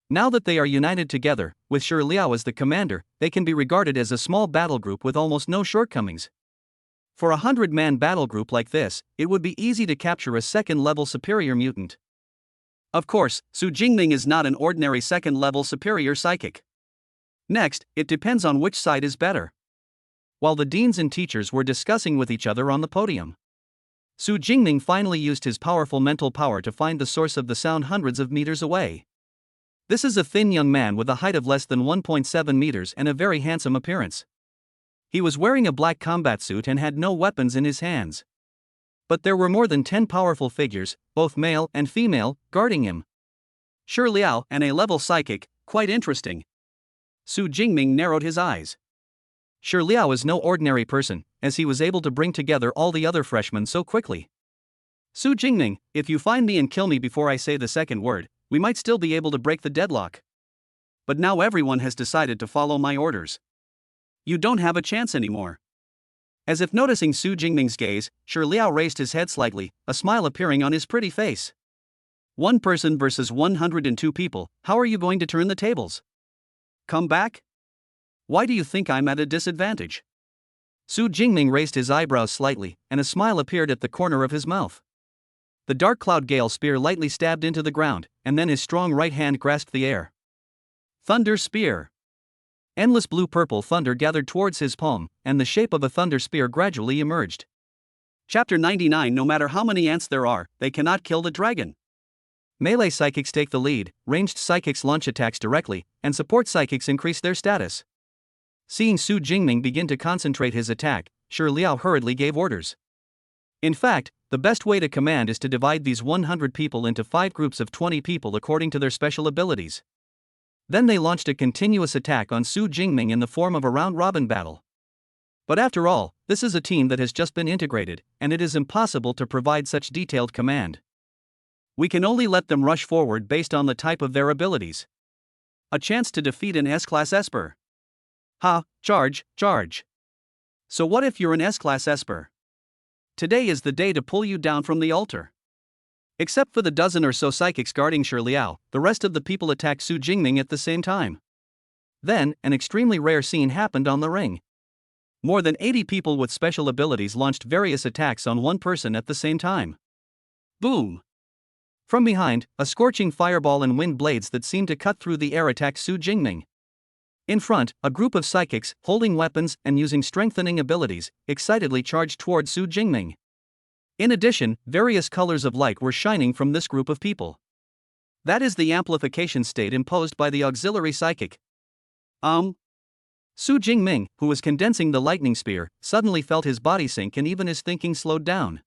Now that they are united together, with Shi Liao as the commander, they can be regarded as a small battle group with almost no shortcomings. For a 100-man battle group like this, it would be easy to capture a second-level superior mutant. Of course, Su Jingming is not an ordinary second-level superior psychic. Next, it depends on which side is better. While the deans and teachers were discussing with each other on the podium, Su Jingming finally used his powerful mental power to find the source of the sound hundreds of meters away. This is a thin young man with a height of less than 1.7 meters and a very handsome appearance. He was wearing a black combat suit and had no weapons in his hands. But there were more than 10 powerful figures, both male and female, guarding him. Shi Liao, and a level psychic, quite interesting. Su Jingming narrowed his eyes. Shi Liao is no ordinary person, as he was able to bring together all the other freshmen so quickly. Su Jingming, if you find me and kill me before I say the second word, we might still be able to break the deadlock. But now everyone has decided to follow my orders. You don't have a chance anymore. As if noticing Su Jingming's gaze, Shi Liao raised his head slightly, a smile appearing on his pretty face. One person versus 102 people, how are you going to turn the tables? Come back? Why do you think I'm at a disadvantage? Su Jingming raised his eyebrows slightly, and a smile appeared at the corner of his mouth. The dark cloud gale spear lightly stabbed into the ground, and then his strong right hand grasped the air. Thunder spear. Endless blue-purple thunder gathered towards his palm, and the shape of a thunder spear gradually emerged. Chapter 99. No matter how many ants there are, they cannot kill the dragon. Melee psychics take the lead, ranged psychics launch attacks directly, and support psychics increase their status. Seeing Su Jingming begin to concentrate his attack, Shi Liao hurriedly gave orders. In fact, the best way to command is to divide these 100 people into 5 groups of 20 people according to their special abilities. Then they launched a continuous attack on Su Jingming in the form of a round-robin battle. But after all, this is a team that has just been integrated, and it is impossible to provide such detailed command. We can only let them rush forward based on the type of their abilities. A chance to defeat an S-Class Esper. Ha, charge, charge. So what if you're an S-Class Esper? Today is the day to pull you down from the altar. Except for the dozen or so psychics guarding Shi Liao, the rest of the people attacked Su Jingming at the same time. Then, an extremely rare scene happened on the ring. More than 80 people with special abilities launched various attacks on one person at the same time. Boom! From behind, a scorching fireball and wind blades that seemed to cut through the air attacked Su Jingming. In front, a group of psychics, holding weapons and using strengthening abilities, excitedly charged toward Su Jingming. In addition, various colors of light were shining from this group of people. That is the amplification state imposed by the auxiliary psychic. Su Jingming, who was condensing the lightning spear, suddenly felt his body sink and even his thinking slowed down.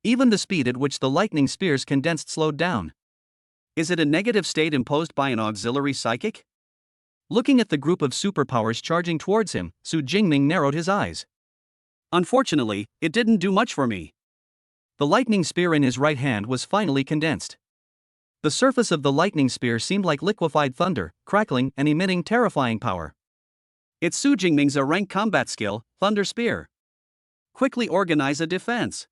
Even the speed at which the lightning spears condensed slowed down. Is it a negative state imposed by an auxiliary psychic? Looking at the group of superpowers charging towards him, Su Jingming narrowed his eyes. Unfortunately, it didn't do much for me. The lightning spear in his right hand was finally condensed. The surface of the lightning spear seemed like liquefied thunder, crackling and emitting terrifying power. It's Su Jingming's rank combat skill, Thunder Spear. Quickly organize a defense.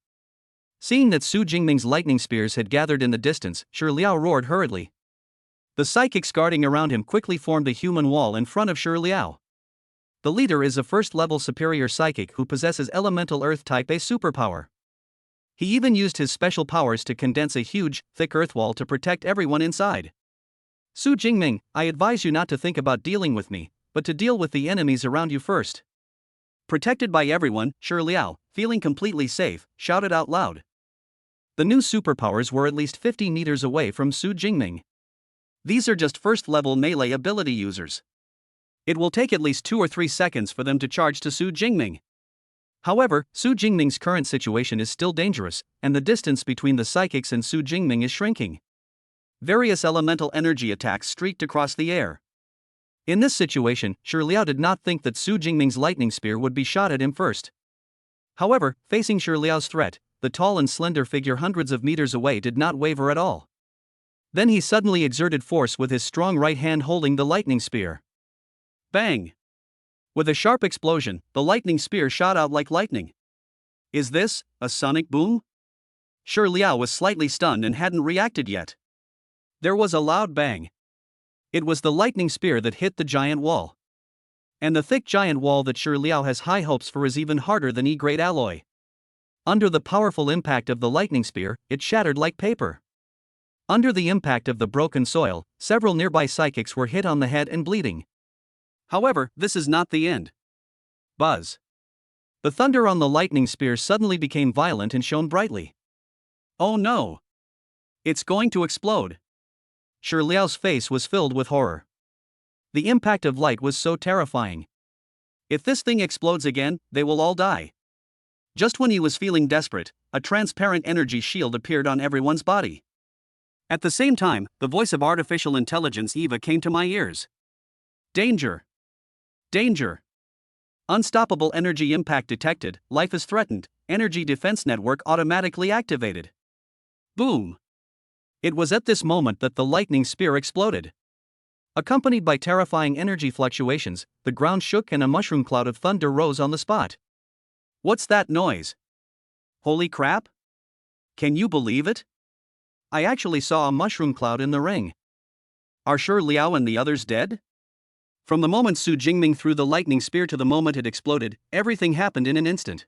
Seeing that Su Jingming's lightning spears had gathered in the distance, Shi Liao roared hurriedly. The psychics guarding around him quickly formed a human wall in front of Shi Liao. The leader is a first-level superior psychic who possesses elemental earth type A superpower. He even used his special powers to condense a huge, thick earth wall to protect everyone inside. Su Jingming, I advise you not to think about dealing with me, but to deal with the enemies around you first. Protected by everyone, Shi Liao, feeling completely safe, shouted out loud. The new superpowers were at least 50 meters away from Su Jingming. These are just first-level melee ability users. It will take at least 2 or 3 seconds for them to charge to Su Jingming. However, Su Jingming's current situation is still dangerous, and the distance between the psychics and Su Jingming is shrinking. Various elemental energy attacks streaked across the air. In this situation, Shi Liao did not think that Su Jingming's lightning spear would be shot at him first. However, facing Shi Liao's threat, the tall and slender figure hundreds of meters away did not waver at all. Then he suddenly exerted force with his strong right hand holding the lightning spear. Bang! With a sharp explosion, the lightning spear shot out like lightning. Is this a sonic boom? Shi Liao was slightly stunned and hadn't reacted yet. There was a loud bang. It was the lightning spear that hit the giant wall. And the thick giant wall that Shi Liao has high hopes for is even harder than E-grade alloy. Under the powerful impact of the lightning spear, it shattered like paper. Under the impact of the broken soil, several nearby psychics were hit on the head and bleeding. However, this is not the end. Buzz. The thunder on the lightning spear suddenly became violent and shone brightly. Oh no! It's going to explode. Shi Liao's face was filled with horror. The impact of light was so terrifying. If this thing explodes again, they will all die. Just when he was feeling desperate, a transparent energy shield appeared on everyone's body. At the same time, the voice of artificial intelligence Eva came to my ears. Danger! Danger! Unstoppable energy impact detected, life is threatened, energy defense network automatically activated. Boom! It was at this moment that the lightning spear exploded. Accompanied by terrifying energy fluctuations, the ground shook and a mushroom cloud of thunder rose on the spot. What's that noise? Holy crap! Can you believe it? I actually saw a mushroom cloud in the ring. Are Shi Liao and the others dead? From the moment Su Jingming threw the lightning spear to the moment it exploded, everything happened in an instant.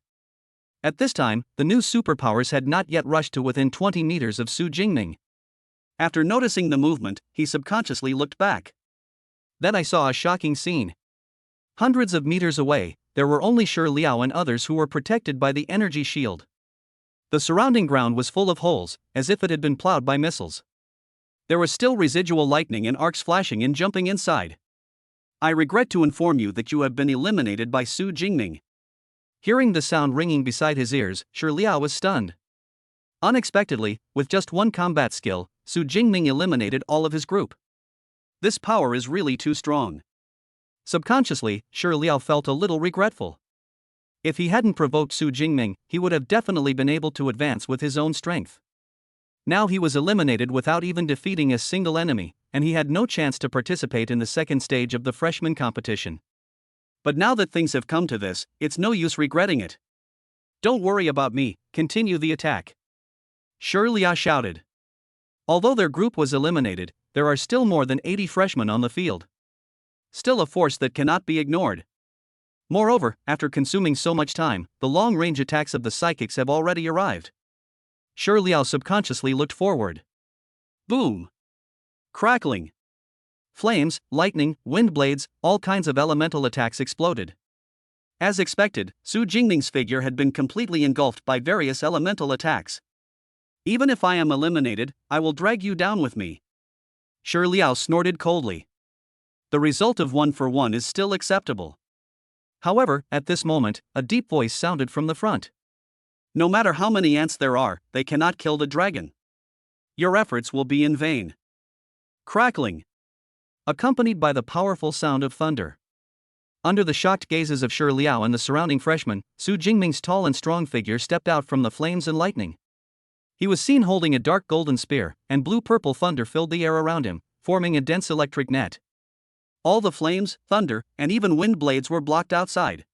At this time, the new superpowers had not yet rushed to within 20 meters of Su Jingming. After noticing the movement, he subconsciously looked back. Then I saw a shocking scene. Hundreds of meters away, there were only Shi Liao and others who were protected by the energy shield. The surrounding ground was full of holes, as if it had been plowed by missiles. There was still residual lightning and arcs flashing and jumping inside. I regret to inform you that you have been eliminated by Su Jingming. Hearing the sound ringing beside his ears, Shi Liao was stunned. Unexpectedly, with just one combat skill, Su Jingming eliminated all of his group. This power is really too strong. Subconsciously, Shi Liao felt a little regretful. If he hadn't provoked Su Jingming, he would have definitely been able to advance with his own strength. Now he was eliminated without even defeating a single enemy, and he had no chance to participate in the second stage of the freshman competition. But now that things have come to this, it's no use regretting it. Don't worry about me, continue the attack. Shi Liao shouted. Although their group was eliminated, there are still more than 80 freshmen on the field. Still a force that cannot be ignored. Moreover, after consuming so much time, the long-range attacks of the psychics have already arrived. Shi Liao subconsciously looked forward. Boom! Crackling. Flames, lightning, wind blades, all kinds of elemental attacks exploded. As expected, Su Jingming's figure had been completely engulfed by various elemental attacks. Even if I am eliminated, I will drag you down with me. Shi Liao snorted coldly. The result of 1-for-1 is still acceptable. However, at this moment, a deep voice sounded from the front. No matter how many ants there are, they cannot kill the dragon. Your efforts will be in vain. Crackling. Accompanied by the powerful sound of thunder. Under the shocked gazes of Shi Liao and the surrounding freshmen, Su Jingming's tall and strong figure stepped out from the flames and lightning. He was seen holding a dark golden spear, and blue-purple thunder filled the air around him, forming a dense electric net. All the flames, thunder, and even wind blades were blocked outside.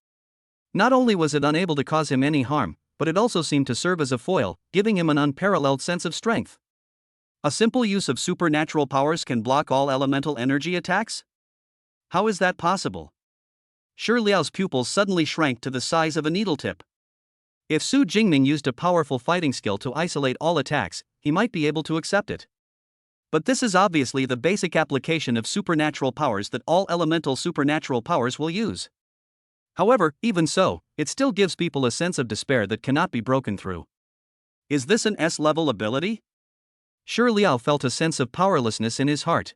Not only was it unable to cause him any harm, but it also seemed to serve as a foil, giving him an unparalleled sense of strength. A simple use of supernatural powers can block all elemental energy attacks? How is that possible? Shi Liao's pupils suddenly shrank to the size of a needle tip. If Su Jingming used a powerful fighting skill to isolate all attacks, he might be able to accept it. But this is obviously the basic application of supernatural powers that all elemental supernatural powers will use. However, even so, it still gives people a sense of despair that cannot be broken through. Is this an S-level ability? Shi Liao felt a sense of powerlessness in his heart.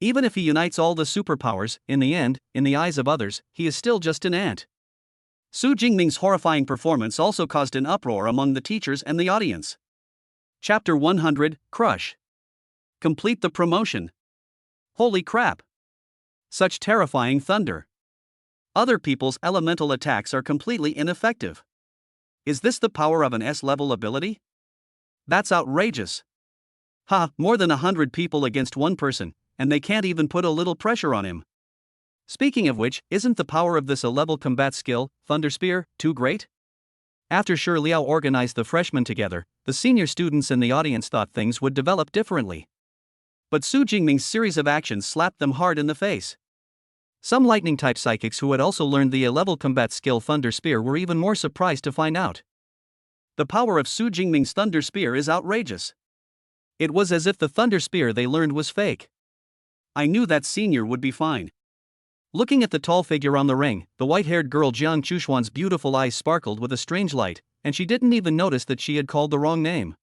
Even if he unites all the superpowers, in the end, in the eyes of others, he is still just an ant. Su Jingming's horrifying performance also caused an uproar among the teachers and the audience. Chapter 100, Crush. Complete the promotion. Holy crap! Such terrifying thunder. Other people's elemental attacks are completely ineffective. Is this the power of an S-level ability? That's outrageous. More than 100 people against one person, and they can't even put a little pressure on him. Speaking of which, isn't the power of this A-level combat skill, Thunder Spear, too great? After Shi Liao organized the freshmen together, the senior students in the audience thought things would develop differently. But Su Jingming's series of actions slapped them hard in the face. Some lightning-type psychics who had also learned the A-level combat skill Thunder Spear were even more surprised to find out. The power of Su Jingming's Thunder Spear is outrageous. It was as if the Thunder Spear they learned was fake. I knew that senior would be fine. Looking at the tall figure on the ring, the white-haired girl Jiang Chuxuan's beautiful eyes sparkled with a strange light, and she didn't even notice that she had called the wrong name.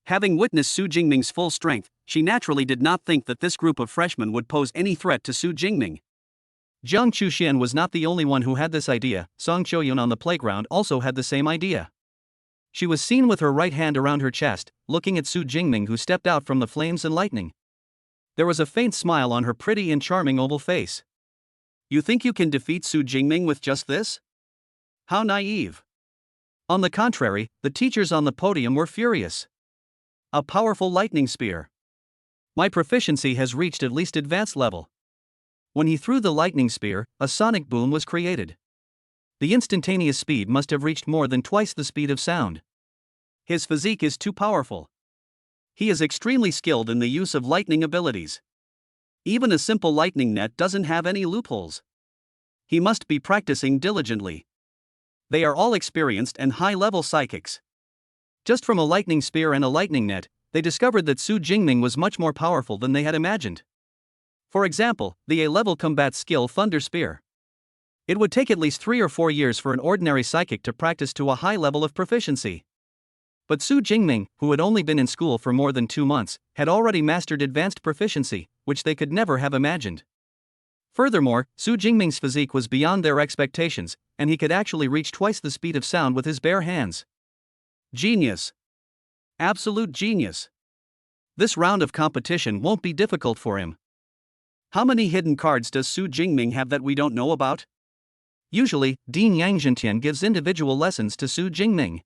Having witnessed Su Jingming's full strength, she naturally did not think that this group of freshmen would pose any threat to Su Jingming. Jiang Chuxian was not the only one who had this idea. Song Choyun on the playground also had the same idea. She was seen with her right hand around her chest, looking at Su Jingming, who stepped out from the flames and lightning. There was a faint smile on her pretty and charming oval face. You think you can defeat Su Jingming with just this? How naive. On the contrary, the teachers on the podium were furious. A powerful lightning spear. My proficiency has reached at least advanced level. When he threw the lightning spear, a sonic boom was created. The instantaneous speed must have reached more than twice the speed of sound. His physique is too powerful. He is extremely skilled in the use of lightning abilities. Even a simple lightning net doesn't have any loopholes. He must be practicing diligently. They are all experienced and high-level psychics. Just from a lightning spear and a lightning net, they discovered that Su Jingming was much more powerful than they had imagined. For example, the A-level combat skill Thunder Spear. It would take at least 3 or 4 years for an ordinary psychic to practice to a high level of proficiency. But Su Jingming, who had only been in school for more than 2 months, had already mastered advanced proficiency, which they could never have imagined. Furthermore, Su Jingming's physique was beyond their expectations, and he could actually reach twice the speed of sound with his bare hands. Genius. Absolute genius. This round of competition won't be difficult for him. How many hidden cards does Su Jingming have that we don't know about? Usually, Dean Yang Zhentian gives individual lessons to Su Jingming.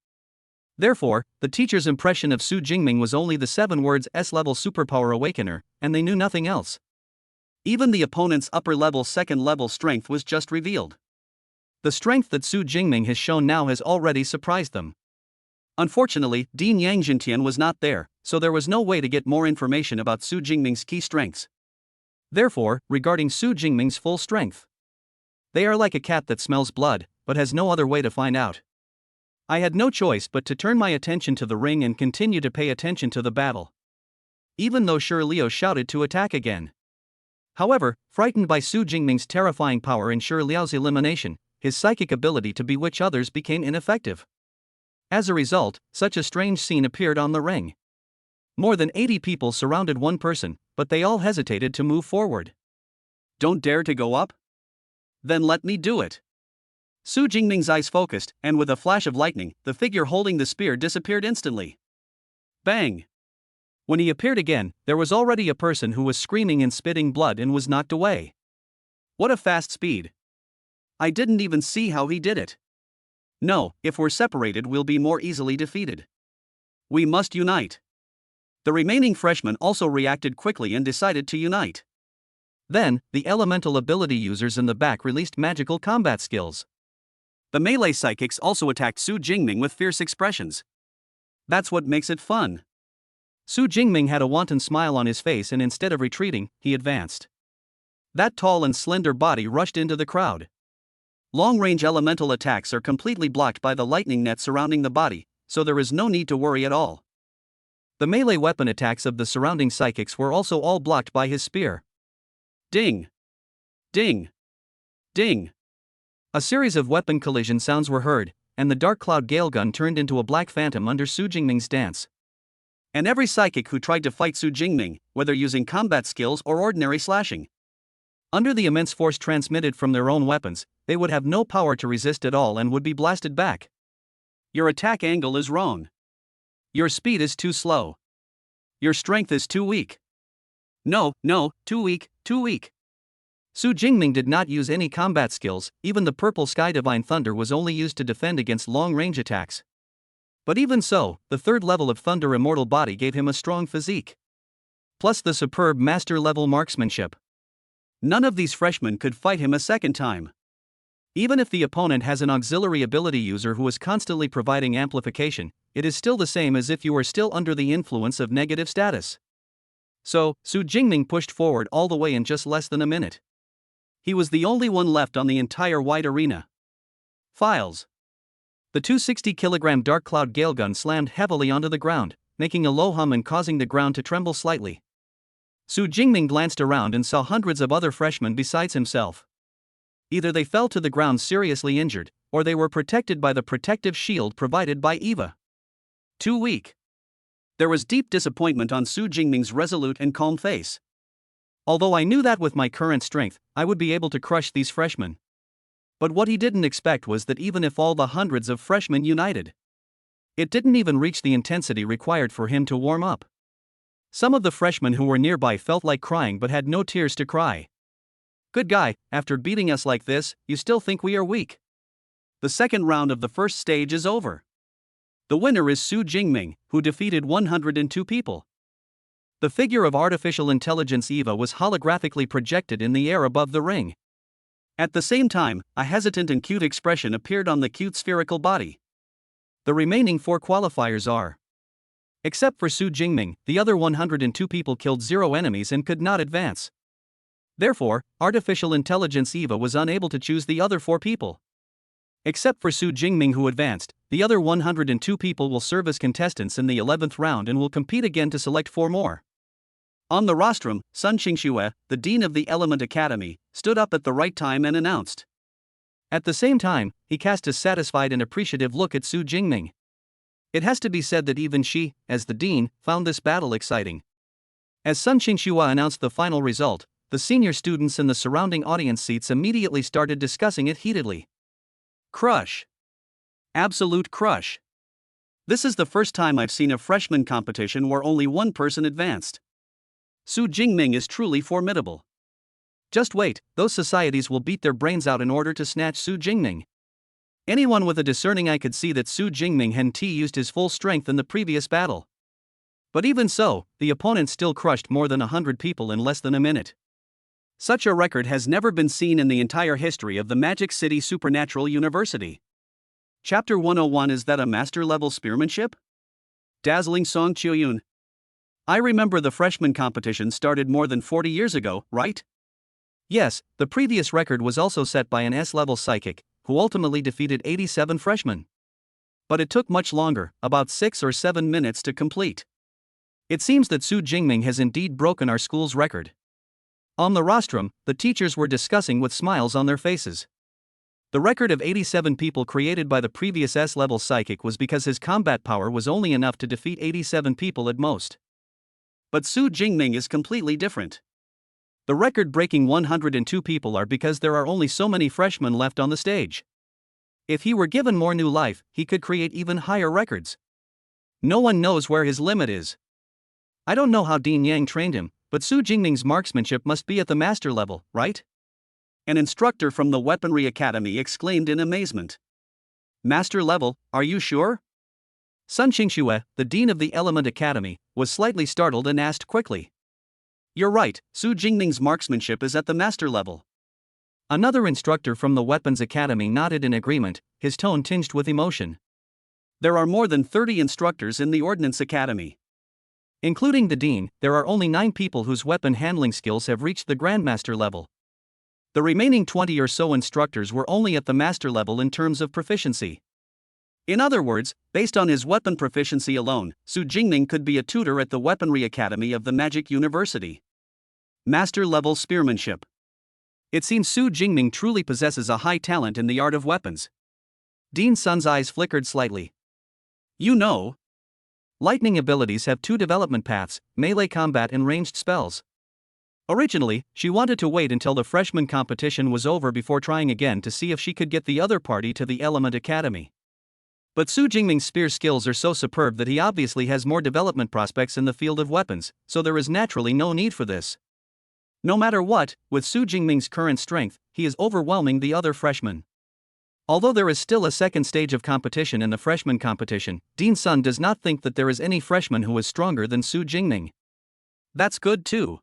Therefore, the teacher's impression of Su Jingming was only the 7 words S-level superpower awakener, and they knew nothing else. Even the opponent's upper-level second-level strength was just revealed. The strength that Su Jingming has shown now has already surprised them. Unfortunately, Dean Yang Zhentian was not there, so there was no way to get more information about Su Jingming's key strengths. Therefore, regarding Su Jingming's full strength, they are like a cat that smells blood, but has no other way to find out. I had no choice but to turn my attention to the ring and continue to pay attention to the battle. Even though Shi Liu shouted to attack again. However, frightened by Su Jingming's terrifying power and Shi Liu's elimination, his psychic ability to bewitch others became ineffective. As a result, such a strange scene appeared on the ring. More than 80 people surrounded one person, but they all hesitated to move forward. Don't dare to go up? Then let me do it. Su Jingming's eyes focused, and with a flash of lightning, the figure holding the spear disappeared instantly. Bang! When he appeared again, there was already a person who was screaming and spitting blood and was knocked away. What a fast speed! I didn't even see how he did it. No, if we're separated, we'll be more easily defeated. We must unite. The remaining freshmen also reacted quickly and decided to unite. Then, the elemental ability users in the back released magical combat skills. The melee psychics also attacked Su Jingming with fierce expressions. That's what makes it fun. Su Jingming had a wanton smile on his face, and instead of retreating, he advanced. That tall and slender body rushed into the crowd. Long-range elemental attacks are completely blocked by the lightning net surrounding the body, so there is no need to worry at all. The melee weapon attacks of the surrounding psychics were also all blocked by his spear. Ding! Ding! Ding! A series of weapon collision sounds were heard, and the dark cloud gale gun turned into a black phantom under Su Jingming's dance. And every psychic who tried to fight Su Jingming, whether using combat skills or ordinary slashing, under the immense force transmitted from their own weapons, they would have no power to resist at all and would be blasted back. Your attack angle is wrong. Your speed is too slow. Your strength is too weak. No, too weak, too weak. Su Jingming did not use any combat skills, even the purple sky divine thunder was only used to defend against long-range attacks. But even so, the third level of thunder immortal body gave him a strong physique. Plus the superb master-level marksmanship. None of these freshmen could fight him a second time. Even if the opponent has an auxiliary ability user who is constantly providing amplification, it is still the same as if you were still under the influence of negative status. So, Su Jingming pushed forward all the way in just less than a minute. He was the only one left on the entire wide arena. Files. The 260-kilogram dark cloud gale gun slammed heavily onto the ground, making a low hum and causing the ground to tremble slightly. Su Jingming glanced around and saw hundreds of other freshmen besides himself. Either they fell to the ground seriously injured, or they were protected by the protective shield provided by Eva. Too weak. There was deep disappointment on Su Jingming's resolute and calm face. Although I knew that with my current strength, I would be able to crush these freshmen. But what he didn't expect was that even if all the hundreds of freshmen united, it didn't even reach the intensity required for him to warm up. Some of the freshmen who were nearby felt like crying but had no tears to cry. Good guy, after beating us like this, you still think we are weak? The second round of the first stage is over. The winner is Su Jingming, who defeated 102 people. The figure of artificial intelligence Eva was holographically projected in the air above the ring. At the same time, a hesitant and cute expression appeared on the cute spherical body. The remaining 4 qualifiers are. Except for Su Jingming, the other 102 people killed 0 enemies and could not advance. Therefore, artificial intelligence Eva was unable to choose the other 4 people. Except for Su Jingming, who advanced, the other 102 people will serve as contestants in the 11th round and will compete again to select 4 more. On the rostrum, Sun Qingxue, the dean of the Element Academy, stood up at the right time and announced. At the same time, he cast a satisfied and appreciative look at Su Jingming. It has to be said that even she, as the dean, found this battle exciting. As Sun Qingxue announced the final result, the senior students in the surrounding audience seats immediately started discussing it heatedly. Crush. Absolute crush. This is the first time I've seen a freshman competition where only one person advanced. Su Jingming is truly formidable. Just wait, those societies will beat their brains out in order to snatch Su Jingming. Anyone with a discerning eye could see that Su Jingming hadn't used his full strength in the previous battle. But even so, the opponent still crushed more than 100 people in less than a minute. Such a record has never been seen in the entire history of the Magic City Supernatural University. Chapter 101. Is that a master-level spearmanship? Dazzling Song Chiuyun. I remember the freshman competition started more than 40 years ago, right? Yes, the previous record was also set by an S-level psychic, who ultimately defeated 87 freshmen. But it took much longer, about 6 or 7 minutes to complete. It seems that Su Jingming has indeed broken our school's record. On the rostrum, the teachers were discussing with smiles on their faces. The record of 87 people created by the previous S-level psychic was because his combat power was only enough to defeat 87 people at most. But Su Jingming is completely different. The record-breaking 102 people are because there are only so many freshmen left on the stage. If he were given more new life, he could create even higher records. No one knows where his limit is. I don't know how Dean Yang trained him, but Su Jingming's marksmanship must be at the master level, right? An instructor from the Weaponry Academy exclaimed in amazement. Master level, are you sure? Sun Qingxue, the dean of the Element Academy, was slightly startled and asked quickly. You're right, Su Jingming's marksmanship is at the master level. Another instructor from the Weapons Academy nodded in agreement, his tone tinged with emotion. There are more than 30 instructors in the Ordnance Academy. Including the dean, there are only 9 people whose weapon handling skills have reached the Grandmaster level. The remaining 20 or so instructors were only at the master level in terms of proficiency. In other words, based on his weapon proficiency alone, Su Jingming could be a tutor at the Weaponry Academy of the Magic University. Master level spearmanship. It seems Su Jingming truly possesses a high talent in the art of weapons. Dean Sun's eyes flickered slightly. You know, lightning abilities have 2 development paths, melee combat and ranged spells. Originally, she wanted to wait until the freshman competition was over before trying again to see if she could get the other party to the Element Academy. But Su Jingming's spear skills are so superb that he obviously has more development prospects in the field of weapons, so there is naturally no need for this. No matter what, with Su Jingming's current strength, he is overwhelming the other freshmen. Although there is still a second stage of competition in the freshman competition, Dean Sun does not think that there is any freshman who is stronger than Su Jingming. That's good too.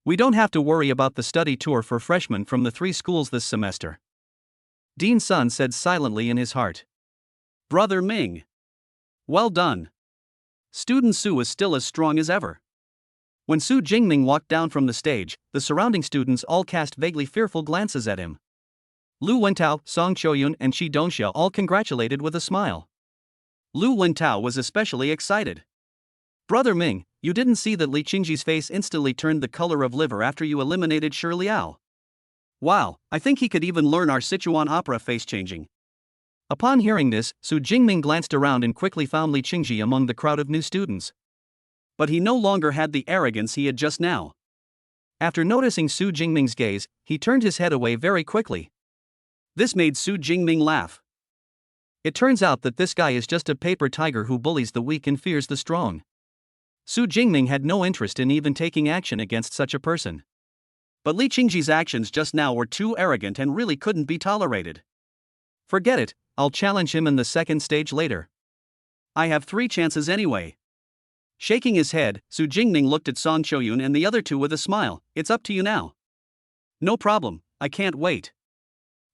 We don't have to worry about the study tour for freshmen from the 3 schools this semester. Dean Sun said silently in his heart. Brother Ming. Well done. Student Su is still as strong as ever. When Su Jingming walked down from the stage, the surrounding students all cast vaguely fearful glances at him. Lu Wentao, Song Chiuyun and Shi Dongxia all congratulated with a smile. Lu Wentao was especially excited. Brother Ming, you didn't see that Li Qingji's face instantly turned the color of liver after you eliminated Shi Liao. Wow, I think he could even learn our Sichuan opera face changing. Upon hearing this, Su Jingming glanced around and quickly found Li Qingji among the crowd of new students. But he no longer had the arrogance he had just now. After noticing Su Jingming's gaze, he turned his head away very quickly. This made Su Jingming laugh. It turns out that this guy is just a paper tiger who bullies the weak and fears the strong. Su Jingming had no interest in even taking action against such a person. But Li Qingji's actions just now were too arrogant and really couldn't be tolerated. Forget it, I'll challenge him in the second stage later. I have 3 chances anyway. Shaking his head, Su Jingming looked at Song Chiuyun and the other 2 with a smile. It's up to you now. No problem, I can't wait.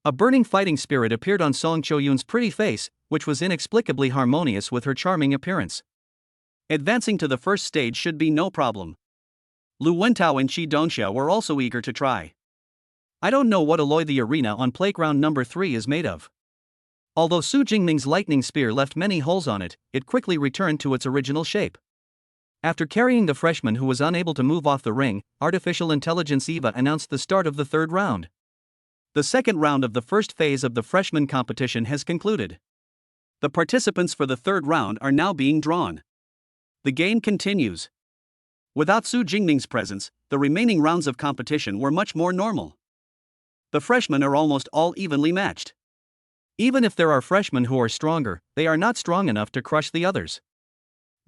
A burning fighting spirit appeared on Song Chiuyun's pretty face, which was inexplicably harmonious with her charming appearance. Advancing to the first stage should be no problem. Lu Wentao and Shi Dongxia were also eager to try. I don't know what alloy the arena on playground number 3 is made of. Although Su Jingming's lightning spear left many holes on it, it quickly returned to its original shape. After carrying the freshman who was unable to move off the ring, Artificial Intelligence Eva announced the start of the 3rd round. The second round of the first phase of the freshman competition has concluded. The participants for the 3rd round are now being drawn. The game continues. Without Su Jingming's presence, the remaining rounds of competition were much more normal. The freshmen are almost all evenly matched. Even if there are freshmen who are stronger, they are not strong enough to crush the others.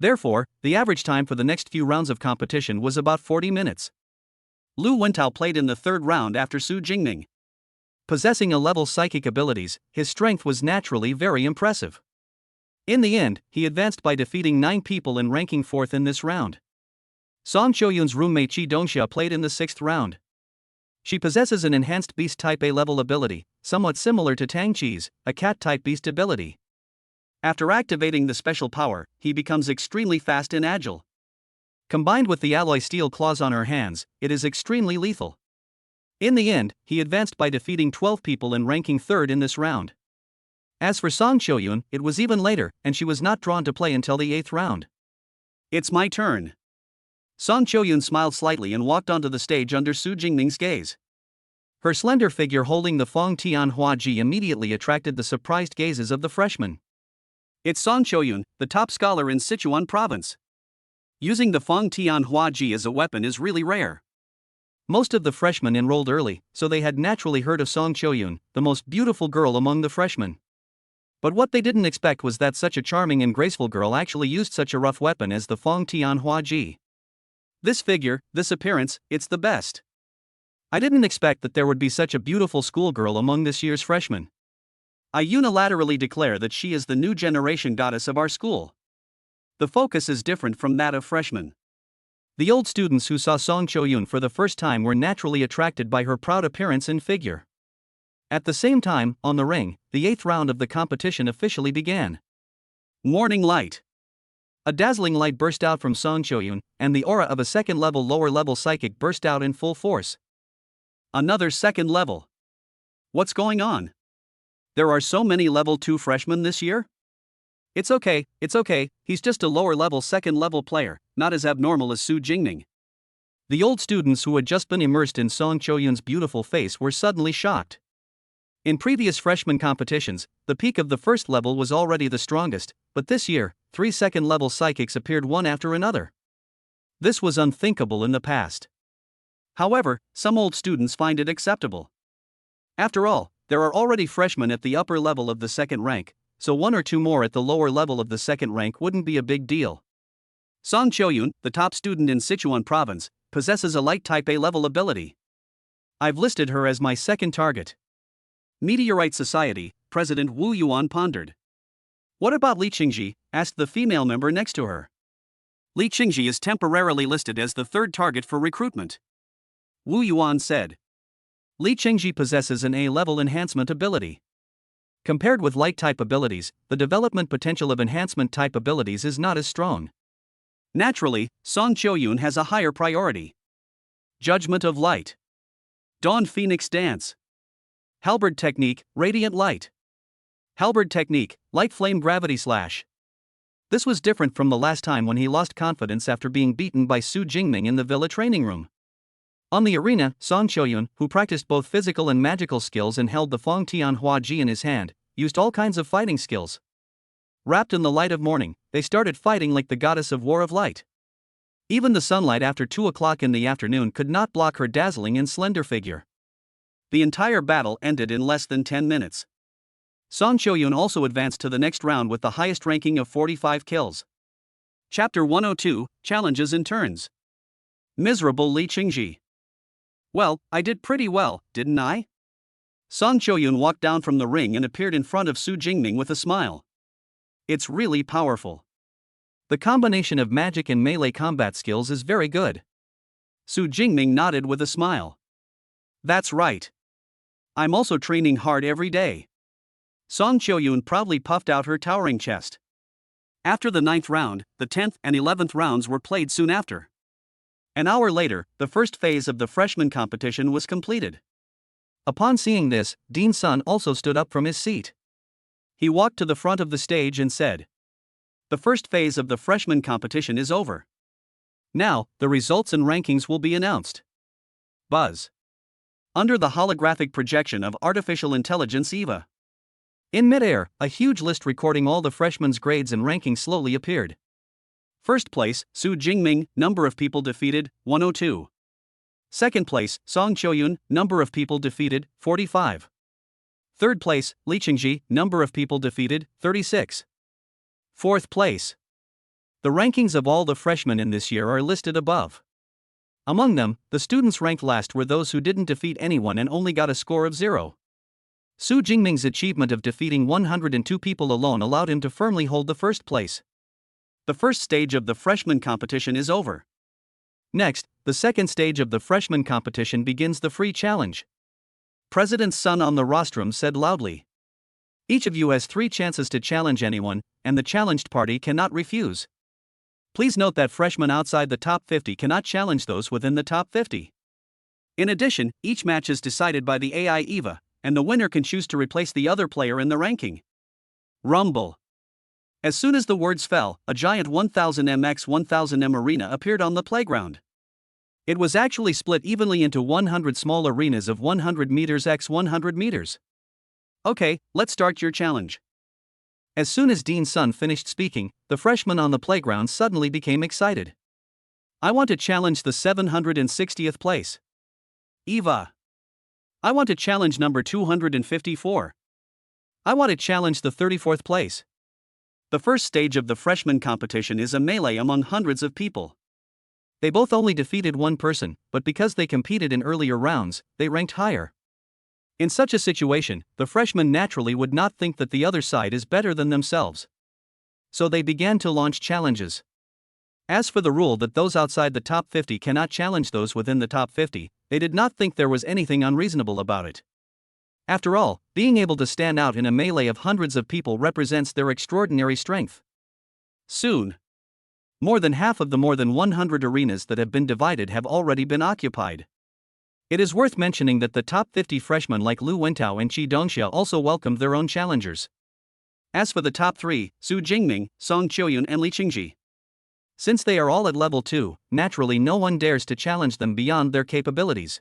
Therefore, the average time for the next few rounds of competition was about 40 minutes. Lu Wentao played in the third round after Su Jingming. Possessing A-level psychic abilities, his strength was naturally very impressive. In the end, he advanced by defeating 9 people and ranking 4th in this round. Song Choyun's roommate Chi Dongxia played in the 6th round. She possesses an enhanced beast type A-level ability, somewhat similar to Tang Chi's, a cat-type beast ability. After activating the special power, he becomes extremely fast and agile. Combined with the alloy steel claws on her hands, it is extremely lethal. In the end, he advanced by defeating 12 people and ranking 3rd in this round. As for Song Choyun, it was even later, and she was not drawn to play until the 8th round. It's my turn. Song Choyun smiled slightly and walked onto the stage under Su Jingming's gaze. Her slender figure holding the Fong Tianhua Ji immediately attracted the surprised gazes of the freshmen. It's Song Choyun, the top scholar in Sichuan province. Using the Fong Tianhua Ji as a weapon is really rare. Most of the freshmen enrolled early, so they had naturally heard of Song Choyun, the most beautiful girl among the freshmen. But what they didn't expect was that such a charming and graceful girl actually used such a rough weapon as the Fong Tianhua Ji. This figure, this appearance, it's the best. I didn't expect that there would be such a beautiful schoolgirl among this year's freshmen. I unilaterally declare that she is the new generation goddess of our school. The focus is different from that of freshmen. The old students who saw Song Choyun for the first time were naturally attracted by her proud appearance and figure. At the same time, on the ring, the 8th round of the competition officially began. Morning light. A dazzling light burst out from Song Choyun, and the aura of a second-level lower-level psychic burst out in full force. Another second level. What's going on? There are so many level 2 freshmen this year? It's okay, he's just a lower-level second-level player, not as abnormal as Su Jingming. The old students who had just been immersed in Song Choyun's beautiful face were suddenly shocked. In previous freshman competitions, the peak of the first level was already the strongest, but this year, 3 second-level psychics appeared one after another. This was unthinkable in the past. However, some old students find it acceptable. After all, there are already freshmen at the upper level of the second rank, so 1 or 2 more at the lower level of the second rank wouldn't be a big deal. Song Choyun, the top student in Sichuan province, possesses a light type A-level ability. I've listed her as my second target. Meteorite Society, President Wu Yuan pondered. What about Li Qingji? Asked the female member next to her. Li Qingji is temporarily listed as the third target for recruitment. Wu Yuan said. Li Qingji possesses an A-level enhancement ability. Compared with light-type abilities, the development potential of enhancement-type abilities is not as strong. Naturally, Song Choyun has a higher priority. Judgment of Light. Dawn Phoenix Dance. Halberd Technique, Radiant Light. Halberd Technique, Light Flame Gravity Slash. This was different from the last time when he lost confidence after being beaten by Su Jingming in the villa training room. On the arena, Song Choyun, who practiced both physical and magical skills and held the Fong Tianhua Ji in his hand, used all kinds of fighting skills. Wrapped in the light of morning, they started fighting like the goddess of war of light. Even the sunlight after 2 o'clock in the afternoon could not block her dazzling and slender figure. The entire battle ended in less than 10 minutes. Song Choyun also advanced to the next round with the highest ranking of 45 kills. Chapter 102, Challenges and Turns. Miserable Li Qingji. Well, I did pretty well, didn't I? Song Choyun walked down from the ring and appeared in front of Su Jingming with a smile. It's really powerful. The combination of magic and melee combat skills is very good. Su Jingming nodded with a smile. That's right. I'm also training hard every day. Song Choyun proudly puffed out her towering chest. After the 9th round, the 10th and 11th rounds were played soon after. An hour later, the first phase of the freshman competition was completed. Upon seeing this, Dean Sun also stood up from his seat. He walked to the front of the stage and said, "The first phase of the freshman competition is over. Now, the results and rankings will be announced." Buzz. Under the holographic projection of artificial intelligence EVA. In midair, a huge list recording all the freshmen's grades and rankings slowly appeared. First place, Su Jingming, number of people defeated, 102. Second place, Song Choyun, number of people defeated, 45. Third place, Li Qingji, number of people defeated, 36. Fourth place. The rankings of all the freshmen in this year are listed above. Among them, the students ranked last were those who didn't defeat anyone and only got a score of 0. Su Jingming's achievement of defeating 102 people alone allowed him to firmly hold the first place. The first stage of the freshman competition is over. Next, the second stage of the freshman competition begins, the free challenge. President Sun on the rostrum said loudly, "Each of you has 3 chances to challenge anyone, and the challenged party cannot refuse. Please note that freshmen outside the top 50 cannot challenge those within the top 50. In addition, each match is decided by the AI EVA, and the winner can choose to replace the other player in the ranking." Rumble. As soon as the words fell, a giant 1000m x 1000m arena appeared on the playground. It was actually split evenly into 100 small arenas of 100 meters x 100 meters. "Okay, let's start your challenge." As soon as Dean Sun finished speaking, the freshmen on the playground suddenly became excited. "I want to challenge the 760th place. Eva. I want to challenge number 254. I want to challenge the 34th place." The first stage of the freshman competition is a melee among hundreds of people. They both only defeated one person, but because they competed in earlier rounds, they ranked higher. In such a situation, the freshmen naturally would not think that the other side is better than themselves. So they began to launch challenges. As for the rule that those outside the top 50 cannot challenge those within the top 50, they did not think there was anything unreasonable about it. After all, being able to stand out in a melee of hundreds of people represents their extraordinary strength. Soon, more than half of the more than 100 arenas that have been divided have already been occupied. It is worth mentioning that the top 50 freshmen like Lu Wentao and Qi Dongxia also welcomed their own challengers. As for the top 3, Su Jingming, Song Qiuyun and Li Qingji. Since they are all at level 2, naturally no one dares to challenge them beyond their capabilities.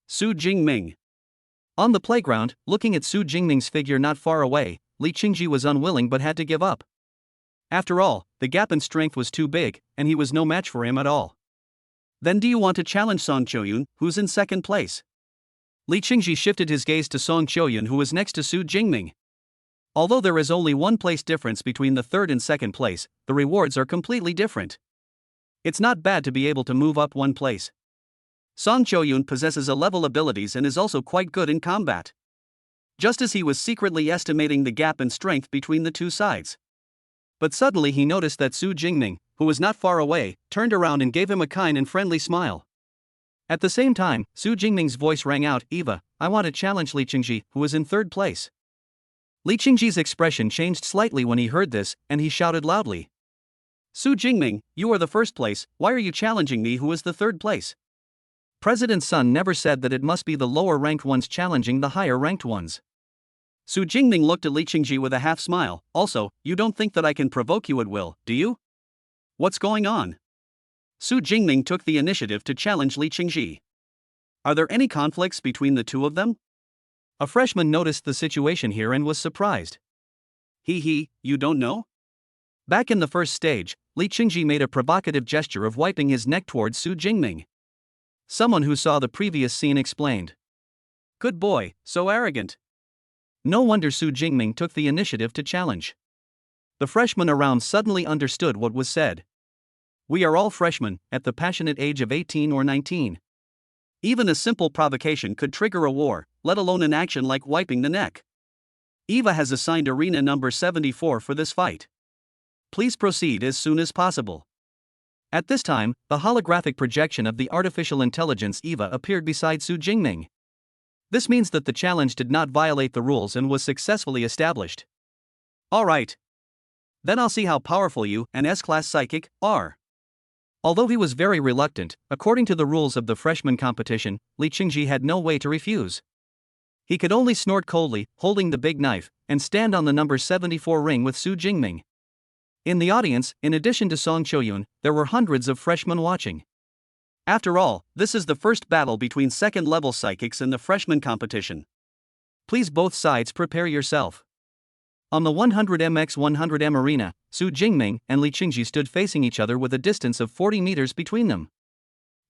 Su Jingming. On the playground, looking at Su Jingming's figure not far away, Li Qingji was unwilling but had to give up. After all, the gap in strength was too big, and he was no match for him at all. "Then do you want to challenge Song Qiuyun, who's in second place?" Li Qingji shifted his gaze to Song Qiuyun, who was next to Su Jingming. Although there is only 1 place difference between the third and second place, the rewards are completely different. It's not bad to be able to move up 1 place. Song Qiuyun possesses A-level abilities and is also quite good in combat. Just as he was secretly estimating the gap in strength between the two sides. But suddenly he noticed that Su Jingming, who was not far away, turned around and gave him a kind and friendly smile. At the same time, Su Jingming's voice rang out, "Eva, I want to challenge Li Qingji, who is in third place." Li Qingji's expression changed slightly when he heard this, and he shouted loudly, "Su Jingming, you are the first place, why are you challenging me who is the third place?" President Sun never said that it must be the lower-ranked ones challenging the higher-ranked ones. Su Jingming looked at Li Qingji with a half-smile. "Also, you don't think that I can provoke you at will, do you? What's going on?" Su Jingming took the initiative to challenge Li Qingji. Are there any conflicts between the two of them? A freshman noticed the situation here and was surprised. You don't know? Back in the first stage, Li Qingji made a provocative gesture of wiping his neck towards Su Jingming. Someone who saw the previous scene explained. "Good boy, so arrogant." No wonder Su Jingming took the initiative to challenge. The freshmen around suddenly understood what was said. We are all freshmen, at the passionate age of 18 or 19. Even a simple provocation could trigger a war, let alone an action like wiping the neck. Eva has assigned arena number 74 for this fight. Please proceed as soon as possible. At this time, the holographic projection of the artificial intelligence Eva appeared beside Su Jingming. This means that the challenge did not violate the rules and was successfully established. Alright. Then I'll see how powerful you, an S-class psychic, are. Although he was very reluctant, according to the rules of the freshman competition, Li Qingji had no way to refuse. He could only snort coldly, holding the big knife, and stand on the number 74 ring with Su Jingming. In the audience, in addition to Song Qiuyun, there were hundreds of freshmen watching. After all, this is the first battle between second-level psychics in the freshman competition. Please both sides prepare yourself. On the 100m x 100m arena, Su Jingming and Li Qingji stood facing each other with a distance of 40 meters between them.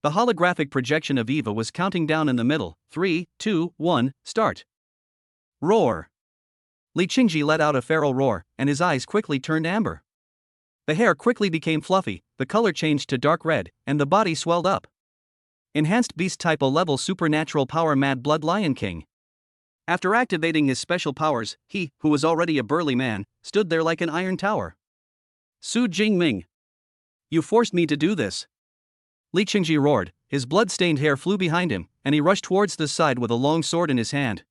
The holographic projection of Eva was counting down in the middle. 3, 2, 1, start. Roar. Li Qingji let out a feral roar, and his eyes quickly turned amber. The hair quickly became fluffy, the color changed to dark red, and the body swelled up. Enhanced Beast Type, a level supernatural power, Mad Blood Lion King. After activating his special powers, he, who was already a burly man, stood there like an iron tower. Su Jingming. You forced me to do this. Li Qingji roared, his blood-stained hair flew behind him, and he rushed towards the side with a long sword in his hand.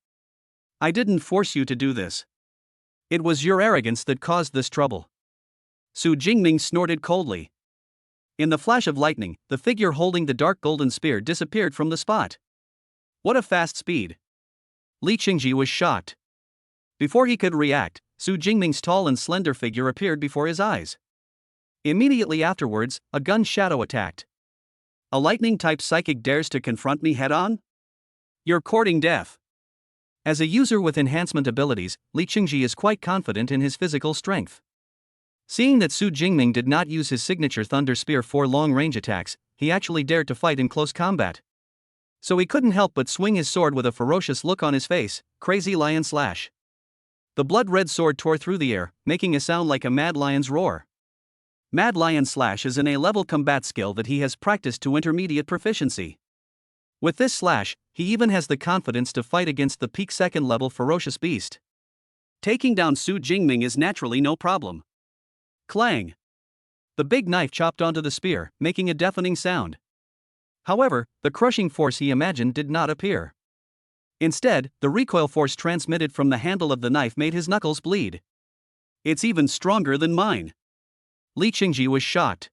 I didn't force you to do this. It was your arrogance that caused this trouble. Su Jingming snorted coldly. In the flash of lightning, the figure holding the dark golden spear disappeared from the spot. What a fast speed! Li Qingji was shocked. Before he could react, Su Jingming's tall and slender figure appeared before his eyes. Immediately afterwards, a gun shadow attacked. A lightning-type psychic dares to confront me head-on? You're courting death. As a user with enhancement abilities, Li Qingji is quite confident in his physical strength. Seeing that Su Jingming did not use his signature Thunder Spear for long-range attacks, he actually dared to fight in close combat. So he couldn't help but swing his sword with a ferocious look on his face, Crazy Lion Slash. The blood-red sword tore through the air, making a sound like a mad lion's roar. Mad Lion Slash is an A-level combat skill that he has practiced to intermediate proficiency. With this slash, he even has the confidence to fight against the peak second-level ferocious beast. Taking down Su Jingming is naturally no problem. Clang! The big knife chopped onto the spear, making a deafening sound. However, the crushing force he imagined did not appear. Instead, the recoil force transmitted from the handle of the knife made his knuckles bleed. It's even stronger than mine. Li Qingji was shocked.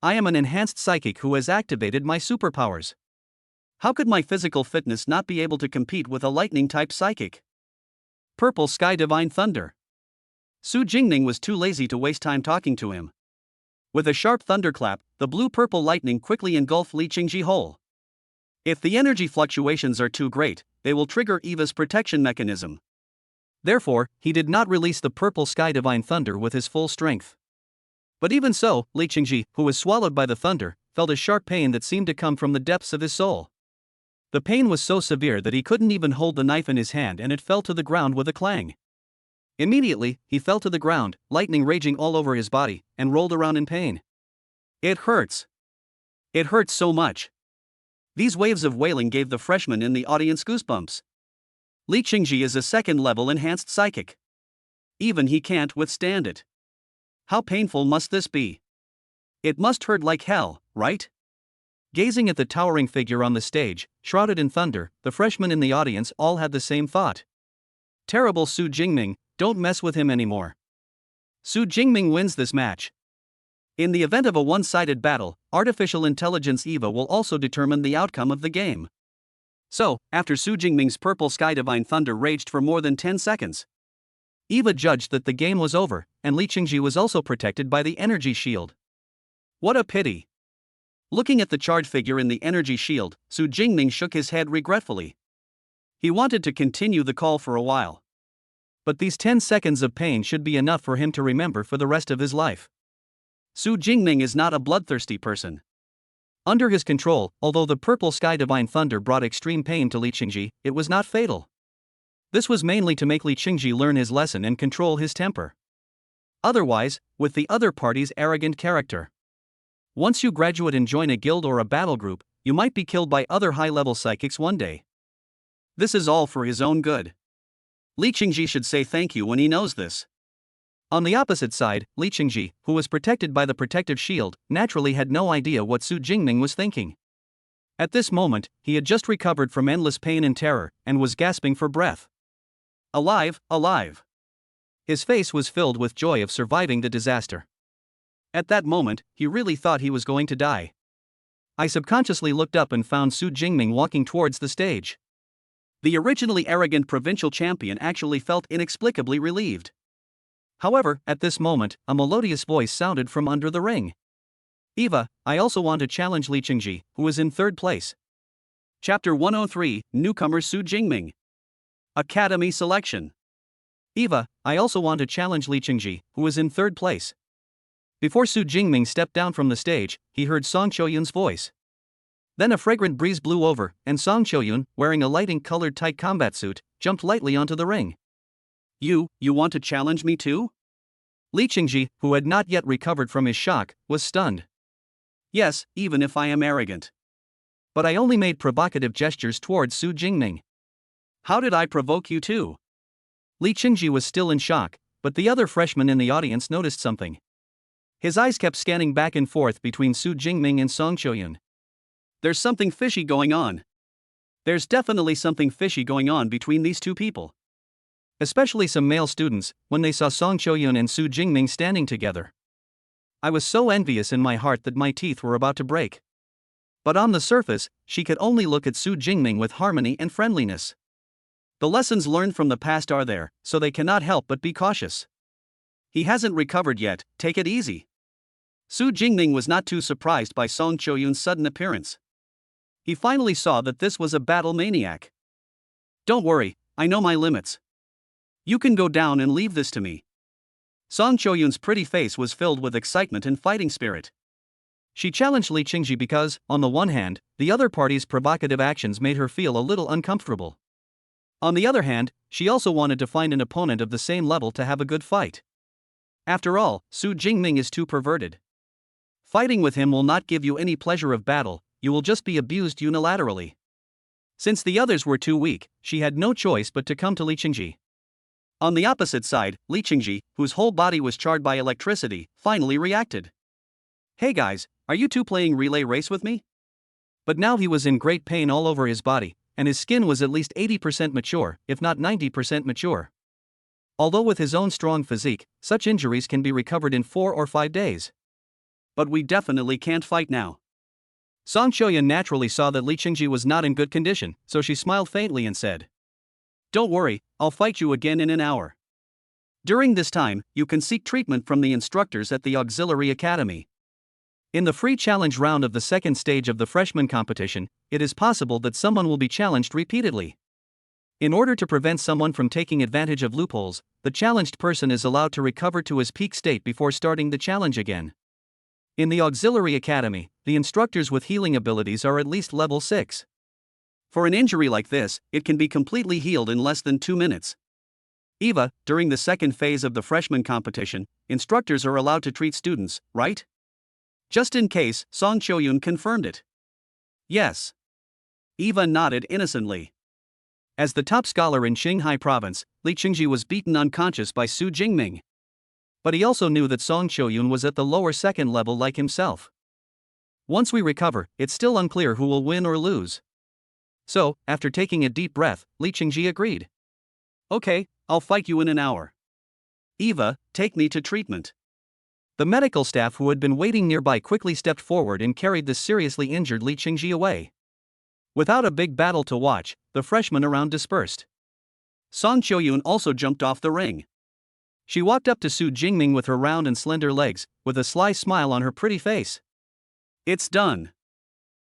I am an enhanced psychic who has activated my superpowers. How could my physical fitness not be able to compete with a lightning-type psychic? Purple Sky Divine Thunder. Su Jingming was too lazy to waste time talking to him. With a sharp thunderclap, the blue-purple lightning quickly engulfed Li Qingji whole. If the energy fluctuations are too great, they will trigger Eva's protection mechanism. Therefore, he did not release the Purple Sky Divine Thunder with his full strength. But even so, Li Qingji, who was swallowed by the thunder, felt a sharp pain that seemed to come from the depths of his soul. The pain was so severe that he couldn't even hold the knife in his hand, and it fell to the ground with a clang. Immediately, he fell to the ground, lightning raging all over his body, and rolled around in pain. It hurts. It hurts so much. These waves of wailing gave the freshman in the audience goosebumps. Li Qingji is a second-level enhanced psychic. Even he can't withstand it. How painful must this be? It must hurt like hell, right? Gazing at the towering figure on the stage, shrouded in thunder, the freshmen in the audience all had the same thought. Terrible Su Jingming, don't mess with him anymore. Su Jingming wins this match. In the event of a one-sided battle, artificial intelligence Eva will also determine the outcome of the game. So, after Su Jingming's Purple Sky Divine Thunder raged for more than 10 seconds, Eva judged that the game was over, and Li Qingji was also protected by the energy shield. What a pity. Looking at the charred figure in the energy shield, Su Jingming shook his head regretfully. He wanted to continue the call for a while. But these 10 seconds of pain should be enough for him to remember for the rest of his life. Su Jingming is not a bloodthirsty person. Under his control, although the Purple Sky Divine Thunder brought extreme pain to Li Qingji, it was not fatal. This was mainly to make Li Qingji learn his lesson and control his temper. Otherwise, with the other party's arrogant character. Once you graduate and join a guild or a battle group, you might be killed by other high-level psychics one day. This is all for his own good. Li Qingji should say thank you when he knows this. On the opposite side, Li Qingji, who was protected by the protective shield, naturally had no idea what Su Jingming was thinking. At this moment, he had just recovered from endless pain and terror, and was gasping for breath. Alive, alive. His face was filled with joy of surviving the disaster. At that moment, he really thought he was going to die. I subconsciously looked up and found Su Jingming walking towards the stage. The originally arrogant provincial champion actually felt inexplicably relieved. However, at this moment, a melodious voice sounded from under the ring. Eva, I also want to challenge Li Qingji, who is in third place. Chapter 103, Newcomer Su Jingming. Academy Selection. Eva, I also want to challenge Li Qingji, who is in third place. Before Su Jingming stepped down from the stage, he heard Song Choyun's voice. Then a fragrant breeze blew over, and Song Choyun, wearing a lighting-colored tight combat suit, jumped lightly onto the ring. You want to challenge me too? Li Qingji, who had not yet recovered from his shock, was stunned. Yes, even if I am arrogant. but I only made provocative gestures towards Su Jingming. How did I provoke you too? Li Qingji was still in shock, but the other freshmen in the audience noticed something. His eyes kept scanning back and forth between Su Jingming and Song Choyun. There's something fishy going on. There's definitely something fishy going on between these two people. Especially some male students, when they saw Song Choyun and Su Jingming standing together. I was so envious in my heart that my teeth were about to break. But on the surface, she could only look at Su Jingming with harmony and friendliness. The lessons learned from the past are there, so they cannot help but be cautious. He hasn't recovered yet, take it easy. Su Jingming was not too surprised by Song Choyun's sudden appearance. He finally saw that this was a battle maniac. Don't worry, I know my limits. You can go down and leave this to me. Song Choyun's pretty face was filled with excitement and fighting spirit. She challenged Li Qingji because, on the one hand, the other party's provocative actions made her feel a little uncomfortable. On the other hand, she also wanted to find an opponent of the same level to have a good fight. After all, Su Jingming is too perverted. Fighting with him will not give you any pleasure of battle, you will just be abused unilaterally. Since the others were too weak, she had no choice but to come to Li Qingji. On the opposite side, Li Qingji, whose whole body was charred by electricity, finally reacted. Hey guys, are you two playing relay race with me? But now he was in great pain all over his body, and his skin was at least 80% mature, if not 90% mature. Although with his own strong physique, such injuries can be recovered in 4 or 5 days. But we definitely can't fight now. Song Choyun naturally saw that Li Qingji was not in good condition, so she smiled faintly and said, "Don't worry, I'll fight you again in an hour. During this time, you can seek treatment from the instructors at the Auxiliary Academy." In the free challenge round of the second stage of the freshman competition, it is possible that someone will be challenged repeatedly. In order to prevent someone from taking advantage of loopholes, the challenged person is allowed to recover to his peak state before starting the challenge again. In the Auxiliary Academy, the instructors with healing abilities are at least level 6. For an injury like this, it can be completely healed in less than 2 minutes. Eva, during the second phase of the freshman competition, instructors are allowed to treat students, right? Just in case, Song Choyun confirmed it. Yes. Eva nodded innocently. As the top scholar in Qinghai province, Li Qingji was beaten unconscious by Su Jingming. But he also knew that Song Choyun was at the lower second level like himself. Once we recover, it's still unclear who will win or lose. So, after taking a deep breath, Li Qingji agreed. Okay, I'll fight you in an hour. Eva, take me to treatment. The medical staff who had been waiting nearby quickly stepped forward and carried the seriously injured Li Qingji away. Without a big battle to watch, the freshmen around dispersed. Song Choyun also jumped off the ring. She walked up to Su Jingming with her round and slender legs, with a sly smile on her pretty face. It's done.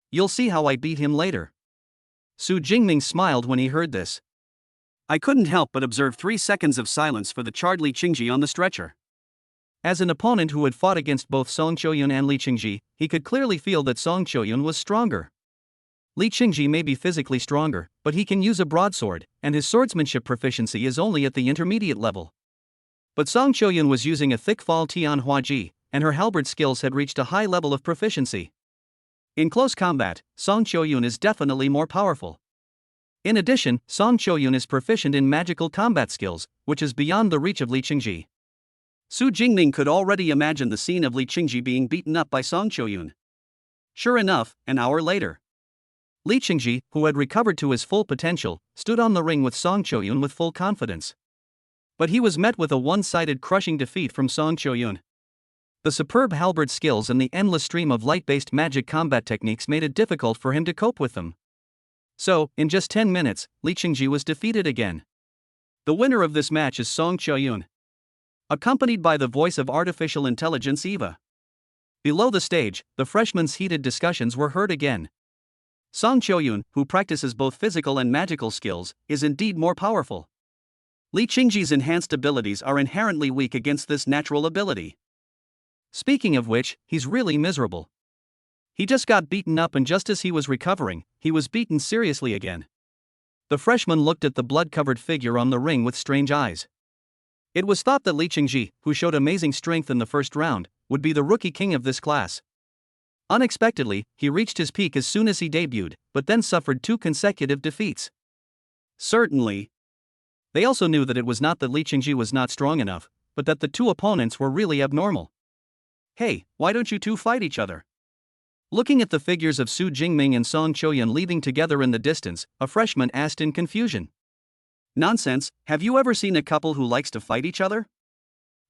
You'll see how I beat him later. Su Jingming smiled when he heard this. I couldn't help but observe 3 seconds of silence for the charred Li Qingji on the stretcher. As an opponent who had fought against both Song Choyun and Li Qingji, he could clearly feel that Song Choyun was stronger. Li Qingji may be physically stronger, but he can use a broadsword, and his swordsmanship proficiency is only at the intermediate level. But Song Choyun was using a thick Fall Tian Hua Ji, and her halberd skills had reached a high level of proficiency. In close combat, Song Choyun is definitely more powerful. In addition, Song Choyun is proficient in magical combat skills, which is beyond the reach of Li Qingji. Su Jingming could already imagine the scene of Li Qingji being beaten up by Song Choyun. Sure enough, an hour later, Li Qingji, who had recovered to his full potential, stood on the ring with Song Choyun with full confidence. But he was met with a one-sided crushing defeat from Song Choyun. The superb halberd skills and the endless stream of light-based magic combat techniques made it difficult for him to cope with them. So, in just 10 minutes, Li Qingji was defeated again. The winner of this match is Song Choyun, accompanied by the voice of artificial intelligence Eva. Below the stage, the freshmen's heated discussions were heard again. Song Choyun, who practices both physical and magical skills, is indeed more powerful. Li Qingji's enhanced abilities are inherently weak against this natural ability. Speaking of which, he's really miserable. He just got beaten up, and just as he was recovering, he was beaten seriously again. The freshman looked at the blood-covered figure on the ring with strange eyes. It was thought that Li Qingji, who showed amazing strength in the first round, would be the rookie king of this class. Unexpectedly, he reached his peak as soon as he debuted, but then suffered 2 consecutive defeats. Certainly. They also knew that it was not that Li Qingji was not strong enough, but that the 2 opponents were really abnormal. Hey, why don't you 2 fight each other? Looking at the figures of Su Jingming and Song Qiuyun leaving together in the distance, a freshman asked in confusion. Nonsense, have you ever seen a couple who likes to fight each other?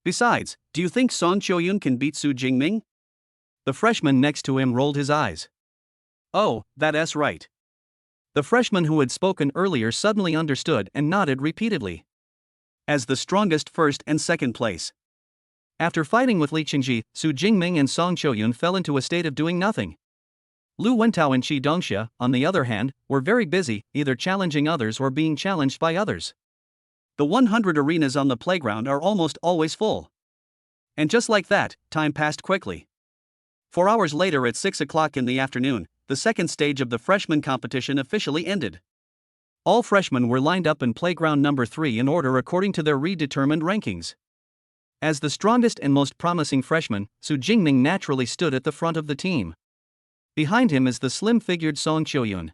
Besides, do you think Song Qiuyun can beat Su Jingming? The freshman next to him rolled his eyes. Oh, that's right. The freshman who had spoken earlier suddenly understood and nodded repeatedly. As the strongest first and second place. After fighting with Li Qingji, Su Jingming and Song Qiuyun fell into a state of doing nothing. Lu Wentao and Qi Dongxia, on the other hand, were very busy, either challenging others or being challenged by others. The 100 arenas on the playground are almost always full. And just like that, time passed quickly. 4 hours later at 6 o'clock in the afternoon, the second stage of the freshman competition officially ended. All freshmen were lined up in playground number 3 in order according to their redetermined rankings. As the strongest and most promising freshman, Su Jingming naturally stood at the front of the team. Behind him is the slim-figured Song Qiuyun.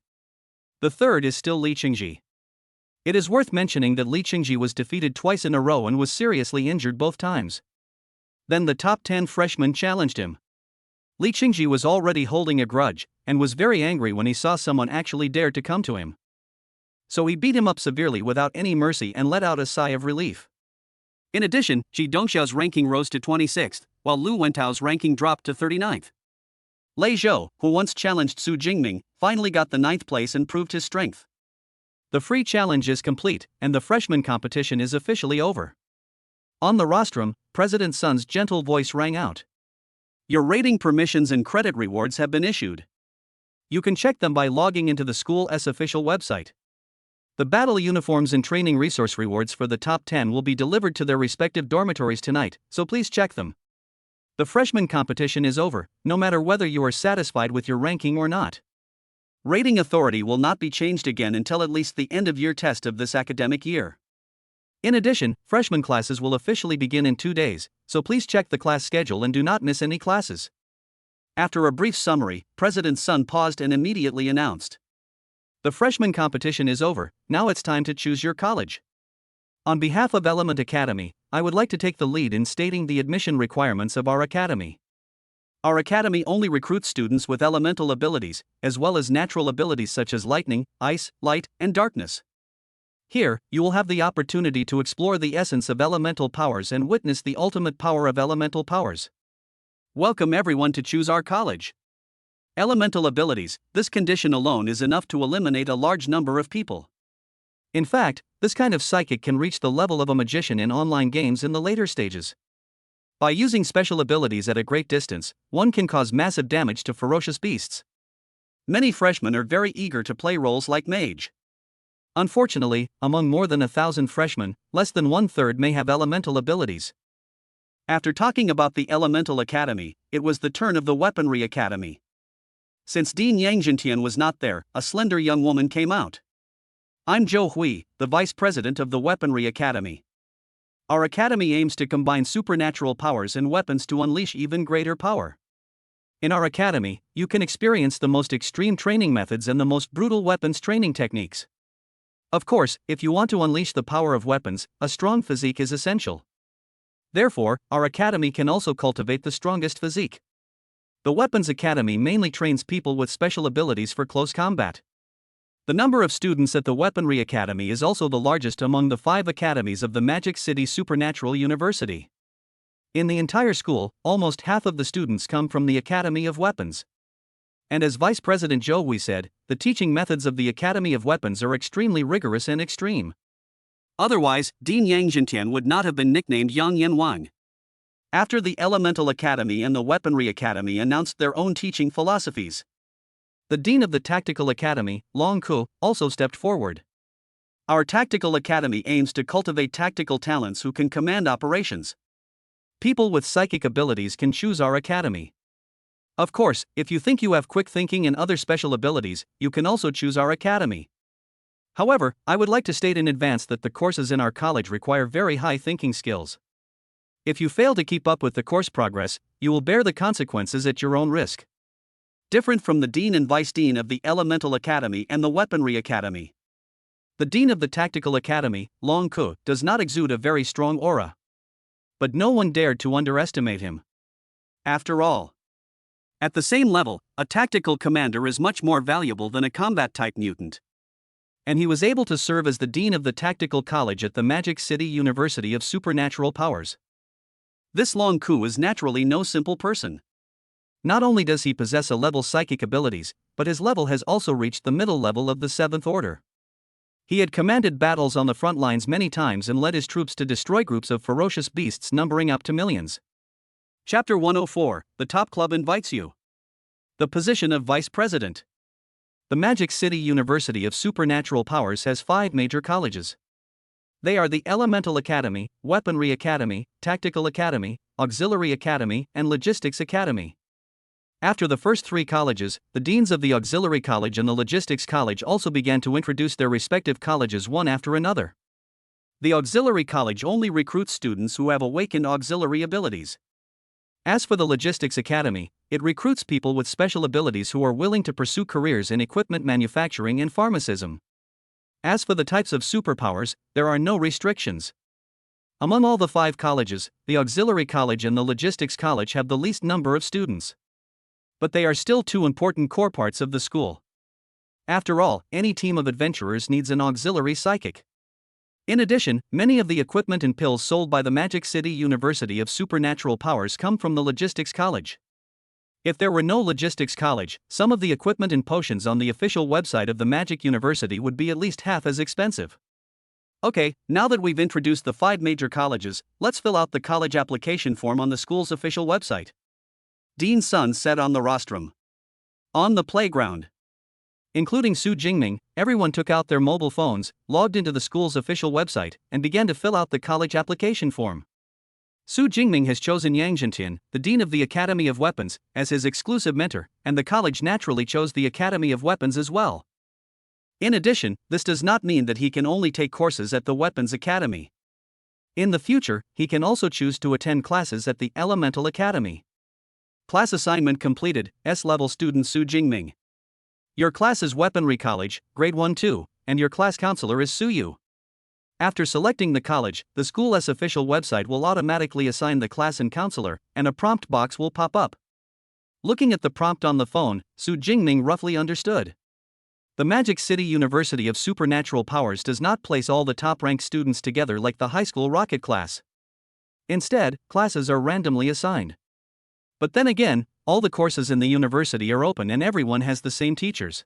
The third is still Li Qingji. It is worth mentioning that Li Qingji was defeated twice in a row and was seriously injured both times. Then the top 10 freshmen challenged him. Li Qingji was already holding a grudge, and was very angry when he saw someone actually dare to come to him. So he beat him up severely without any mercy and let out a sigh of relief. In addition, Qi Dongxia's ranking rose to 26th, while Lu Wentao's ranking dropped to 39th. Lei Zhou, who once challenged Su Jingming, finally got the 9th place and proved his strength. The free challenge is complete, and the freshman competition is officially over. On the rostrum, President Sun's gentle voice rang out. Your rating permissions and credit rewards have been issued. You can check them by logging into the school's official website. The battle uniforms and training resource rewards for the top 10 will be delivered to their respective dormitories tonight, so please check them. The freshman competition is over, no matter whether you are satisfied with your ranking or not. Rating authority will not be changed again until at least the end-of-year test of this academic year. In addition, freshman classes will officially begin in 2 days, so please check the class schedule and do not miss any classes. After a brief summary, President Sun paused and immediately announced. The freshman competition is over, now it's time to choose your college. On behalf of Element Academy, I would like to take the lead in stating the admission requirements of our academy. Our academy only recruits students with elemental abilities, as well as natural abilities such as lightning, ice, light, and darkness. Here, you will have the opportunity to explore the essence of elemental powers and witness the ultimate power of elemental powers. Welcome everyone to choose our college. Elemental abilities, this condition alone is enough to eliminate a large number of people. In fact, this kind of psychic can reach the level of a magician in online games in the later stages. By using special abilities at a great distance, one can cause massive damage to ferocious beasts. Many freshmen are very eager to play roles like mage. Unfortunately, among more than 1,000 freshmen, less than 1/3 may have elemental abilities. After talking about the Elemental Academy, it was the turn of the Weaponry Academy. Since Dean Yangzhentian was not there, a slender young woman came out. I'm Zhou Hui, the Vice President of the Weaponry Academy. Our academy aims to combine supernatural powers and weapons to unleash even greater power. In our academy, you can experience the most extreme training methods and the most brutal weapons training techniques. Of course, if you want to unleash the power of weapons, a strong physique is essential. Therefore, our academy can also cultivate the strongest physique. The Weapons Academy mainly trains people with special abilities for close combat. The number of students at the Weaponry Academy is also the largest among the 5 academies of the Magic City Supernatural University. In the entire school, almost half of the students come from the Academy of Weapons. And as Vice President Zhou Hui said, the teaching methods of the Academy of Weapons are extremely rigorous and extreme. Otherwise, Dean Yangzhentian would not have been nicknamed Yang Yan Wang. After the Elemental Academy and the Weaponry Academy announced their own teaching philosophies, the Dean of the Tactical Academy, Long Ku, also stepped forward. Our Tactical Academy aims to cultivate tactical talents who can command operations. People with psychic abilities can choose our academy. Of course, if you think you have quick thinking and other special abilities, you can also choose our academy. However, I would like to state in advance that the courses in our college require very high thinking skills. If you fail to keep up with the course progress, you will bear the consequences at your own risk. different from the Dean and Vice Dean of the Elemental Academy and the Weaponry Academy. The Dean of the Tactical Academy, Long Ku, does not exude a very strong aura. But no one dared to underestimate him. After all, at the same level, a tactical commander is much more valuable than a combat-type mutant. And he was able to serve as the Dean of the Tactical College at the Magic City University of Supernatural Powers. This Long Ku is naturally no simple person. Not only does he possess a level psychic abilities, but his level has also reached the middle level of the 7th Order. He had commanded battles on the front lines many times and led his troops to destroy groups of ferocious beasts numbering up to millions. Chapter 104, The Top Club Invites You. The position of Vice President. The Magic City University of Supernatural Powers has 5 major colleges. They are the Elemental Academy, Weaponry Academy, Tactical Academy, Auxiliary Academy, and Logistics Academy. After the first 3 colleges, the deans of the Auxiliary College and the Logistics College also began to introduce their respective colleges one after another. The Auxiliary College only recruits students who have awakened auxiliary abilities. As for the Logistics Academy, it recruits people with special abilities who are willing to pursue careers in equipment manufacturing and pharmacism. As for the types of superpowers, there are no restrictions. Among all the 5 colleges, the Auxiliary College and the Logistics College have the least number of students. But they are still 2 important core parts of the school. After all, any team of adventurers needs an auxiliary psychic. In addition, many of the equipment and pills sold by the Magic City University of Supernatural Powers come from the Logistics College. If there were no Logistics College, some of the equipment and potions on the official website of the Magic University would be at least half as expensive. Okay, now that we've introduced the 5 major colleges, let's fill out the college application form on the school's official website. Dean Sun sat on the rostrum. On the playground. Including Su Jingming, everyone took out their mobile phones, logged into the school's official website, and began to fill out the college application form. Su Jingming has chosen Yang Zhentian, the Dean of the Academy of Weapons, as his exclusive mentor, and the college naturally chose the Academy of Weapons as well. In addition, this does not mean that he can only take courses at the Weapons Academy. In the future, he can also choose to attend classes at the Elemental Academy. Class assignment completed, S-level student Su Jingming. Your class is Weaponry College, Grade 1-2, and your class counselor is Su Yu. After selecting the college, the school's official website will automatically assign the class and counselor, and a prompt box will pop up. Looking at the prompt on the phone, Su Jingming roughly understood. The Magic City University of Supernatural Powers does not place all the top-ranked students together like the high school rocket class. Instead, classes are randomly assigned. But then again, all the courses in the university are open and everyone has the same teachers.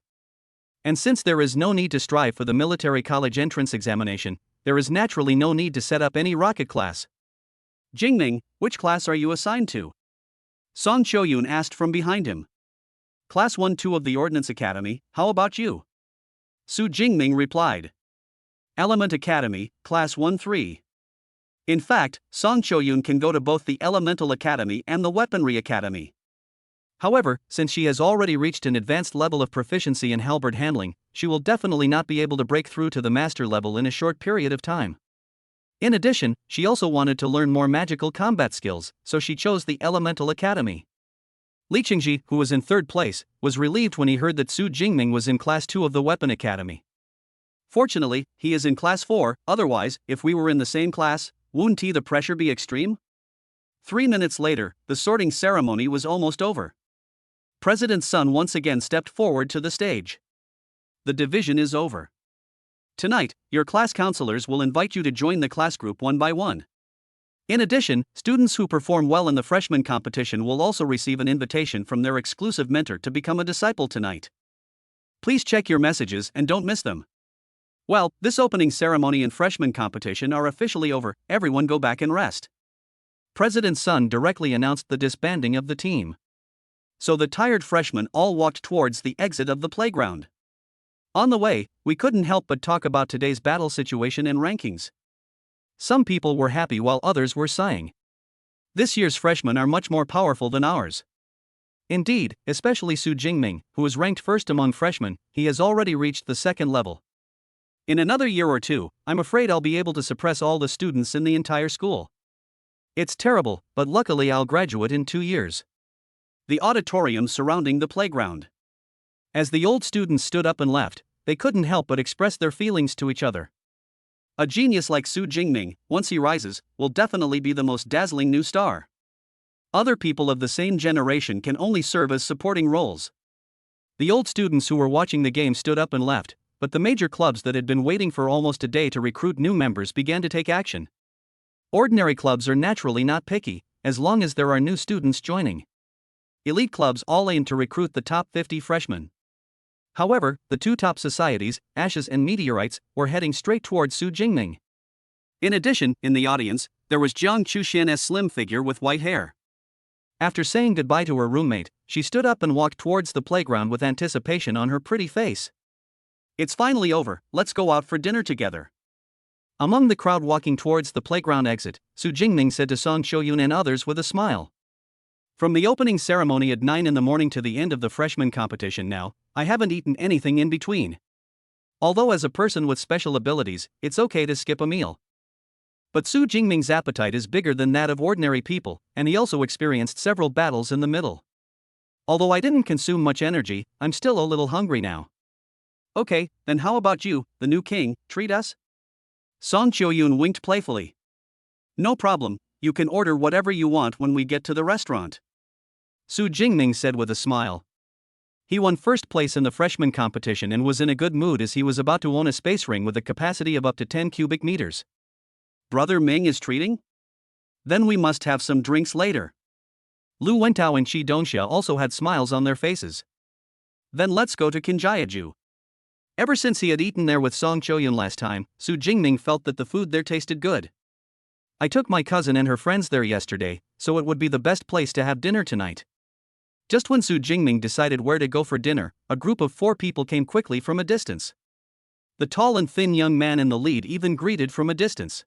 And since there is no need to strive for the military college entrance examination, there is naturally no need to set up any rocket class. Jingming, which class are you assigned to? Song Choyun asked from behind him. Class 1-2 of the Ordnance Academy, how about you? Su Jingming replied. Element Academy, Class 1-3. In fact, Song Choyun can go to both the Elemental Academy and the Weaponry Academy. However, since she has already reached an advanced level of proficiency in halberd handling, she will definitely not be able to break through to the master level in a short period of time. In addition, she also wanted to learn more magical combat skills, so she chose the Elemental Academy. Li Qingji, who was in 3rd place, was relieved when he heard that Su Jingming was in Class 2 of the Weapon Academy. Fortunately, he is in Class 4, otherwise, if we were in the same class, wouldn't the pressure be extreme? 3 minutes later, the sorting ceremony was almost over. President Sun once again stepped forward to the stage. The division is over. Tonight, your class counselors will invite you to join the class group one by one. In addition, students who perform well in the freshman competition will also receive an invitation from their exclusive mentor to become a disciple tonight. Please check your messages and don't miss them. Well, this opening ceremony and freshman competition are officially over, everyone go back and rest. President Sun directly announced the disbanding of the team. So the tired freshmen all walked towards the exit of the playground. On the way, we couldn't help but talk about today's battle situation and rankings. Some people were happy while others were sighing. This year's freshmen are much more powerful than ours. Indeed, especially Su Jingming, who is ranked first among freshmen, he has already reached the 2nd level. In another year or 2, I'm afraid I'll be able to suppress all the students in the entire school. It's terrible, but luckily I'll graduate in 2 years. The auditorium surrounding the playground. As the old students stood up and left, they couldn't help but express their feelings to each other. A genius like Su Jingming, once he rises, will definitely be the most dazzling new star. Other people of the same generation can only serve as supporting roles. The old students who were watching the game stood up and left, but the major clubs that had been waiting for almost a day to recruit new members began to take action. Ordinary clubs are naturally not picky, as long as there are new students joining. Elite clubs all aim to recruit the top 50 freshmen. However, the two top societies, Ashes and Meteorites, were heading straight towards Su Jingming. In addition, in the audience, there was Jiang Chuxian's slim figure with white hair. After saying goodbye to her roommate, she stood up and walked towards the playground with anticipation on her pretty face. It's finally over, let's go out for dinner together. Among the crowd walking towards the playground exit, Su Jingming said to Song Shoyun and others with a smile. From the opening ceremony at 9 in the morning to the end of the freshman competition now, I haven't eaten anything in between. Although as a person with special abilities, it's okay to skip a meal. But Su Jingming's appetite is bigger than that of ordinary people, and he also experienced several battles in the middle. Although I didn't consume much energy, I'm still a little hungry now. Okay, then how about you, the new king, treat us? Song Shoyun winked playfully. No problem, you can order whatever you want when we get to the restaurant. Su Jingming said with a smile. He won first place in the freshman competition and was in a good mood as he was about to own a space ring with a capacity of up to 10 cubic meters. Brother Ming is treating? Then we must have some drinks later. Lu Wentao and Shi Dongxia also had smiles on their faces. Then let's go to Kinjiaju. Ever since he had eaten there with Song Shoyun last time, Su Jingming felt that the food there tasted good. I took my cousin and her friends there yesterday, so it would be the best place to have dinner tonight. Just when Su Jingming decided where to go for dinner, a group of 4 people came quickly from a distance. The tall and thin young man in the lead even greeted from a distance.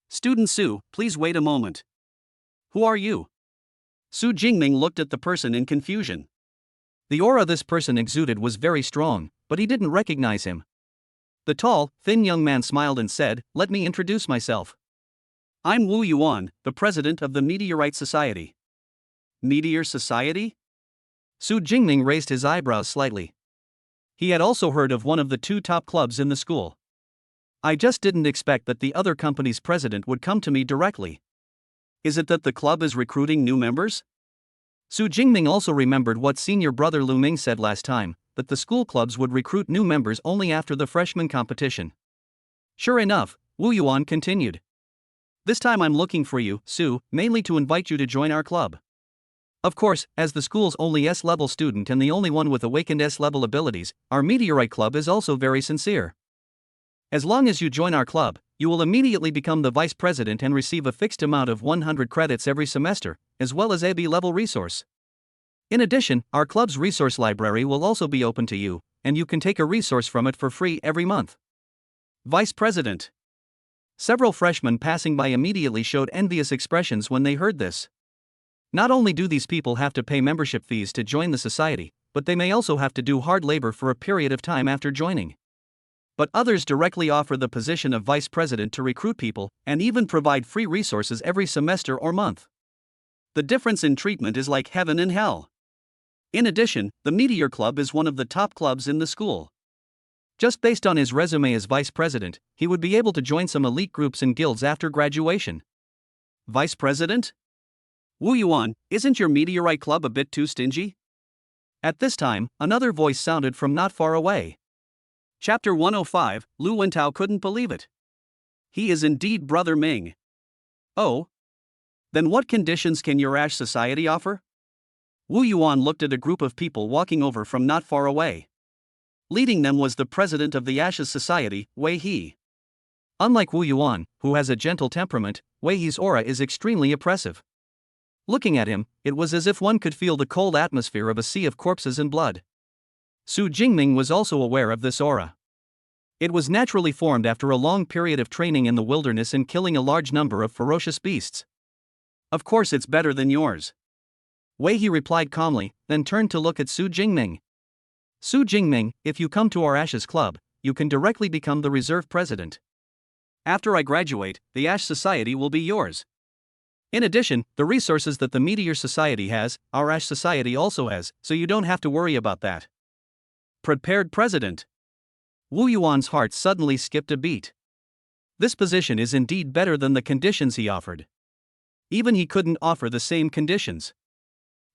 Student Su, please wait a moment. Who are you? Su Jingming looked at the person in confusion. The aura this person exuded was very strong, but he didn't recognize him. The tall, thin young man smiled and said, "Let me introduce myself. I'm Wu Yuan, the president of the Meteorite Society." Meteor Society? Su Jingming raised his eyebrows slightly. He had also heard of one of the 2 top clubs in the school. I just didn't expect that the other company's president would come to me directly. Is it that the club is recruiting new members? Su Jingming also remembered what senior brother Lu Ming said last time, that the school clubs would recruit new members only after the freshman competition. Sure enough, Wu Yuan continued. This time I'm looking for you, Su, mainly to invite you to join our club. Of course, as the school's only S-level student and the only one with awakened S-level abilities, our Meteorite Club is also very sincere. As long as you join our club, you will immediately become the vice president and receive a fixed amount of 100 credits every semester, as well as a B-level resource. In addition, our club's resource library will also be open to you, and you can take a resource from it for free every month. Vice President. Several freshmen passing by immediately showed envious expressions when they heard this. Not only do these people have to pay membership fees to join the society, but they may also have to do hard labor for a period of time after joining. But others directly offer the position of vice president to recruit people, and even provide free resources every semester or month. The difference in treatment is like heaven and hell. In addition, the Meteor Club is one of the top clubs in the school. Just based on his resume as vice president, he would be able to join some elite groups and guilds after graduation. Vice president? Wu Yuan, isn't your Meteorite Club a bit too stingy? At this time, another voice sounded from not far away. Chapter 105, Lu Wentao couldn't believe it. He is indeed Brother Ming. Oh? Then what conditions can your Ash Society offer? Wu Yuan looked at a group of people walking over from not far away. Leading them was the president of the Ashes Society, Wei He. Unlike Wu Yuan, who has a gentle temperament, Wei He's aura is extremely oppressive. Looking at him, it was as if one could feel the cold atmosphere of a sea of corpses and blood. Su Jingming was also aware of this aura. It was naturally formed after a long period of training in the wilderness and killing a large number of ferocious beasts. Of course it's better than yours. Wei He replied calmly, then turned to look at Su Jingming. Su Jingming, if you come to our Ashes Club, you can directly become the reserve president. After I graduate, the Ash Society will be yours. In addition, the resources that the Meteor Society has, our Ash Society also has, so you don't have to worry about that. Prepared President. Wu Yuan's heart suddenly skipped a beat. This position is indeed better than the conditions he offered. Even he couldn't offer the same conditions.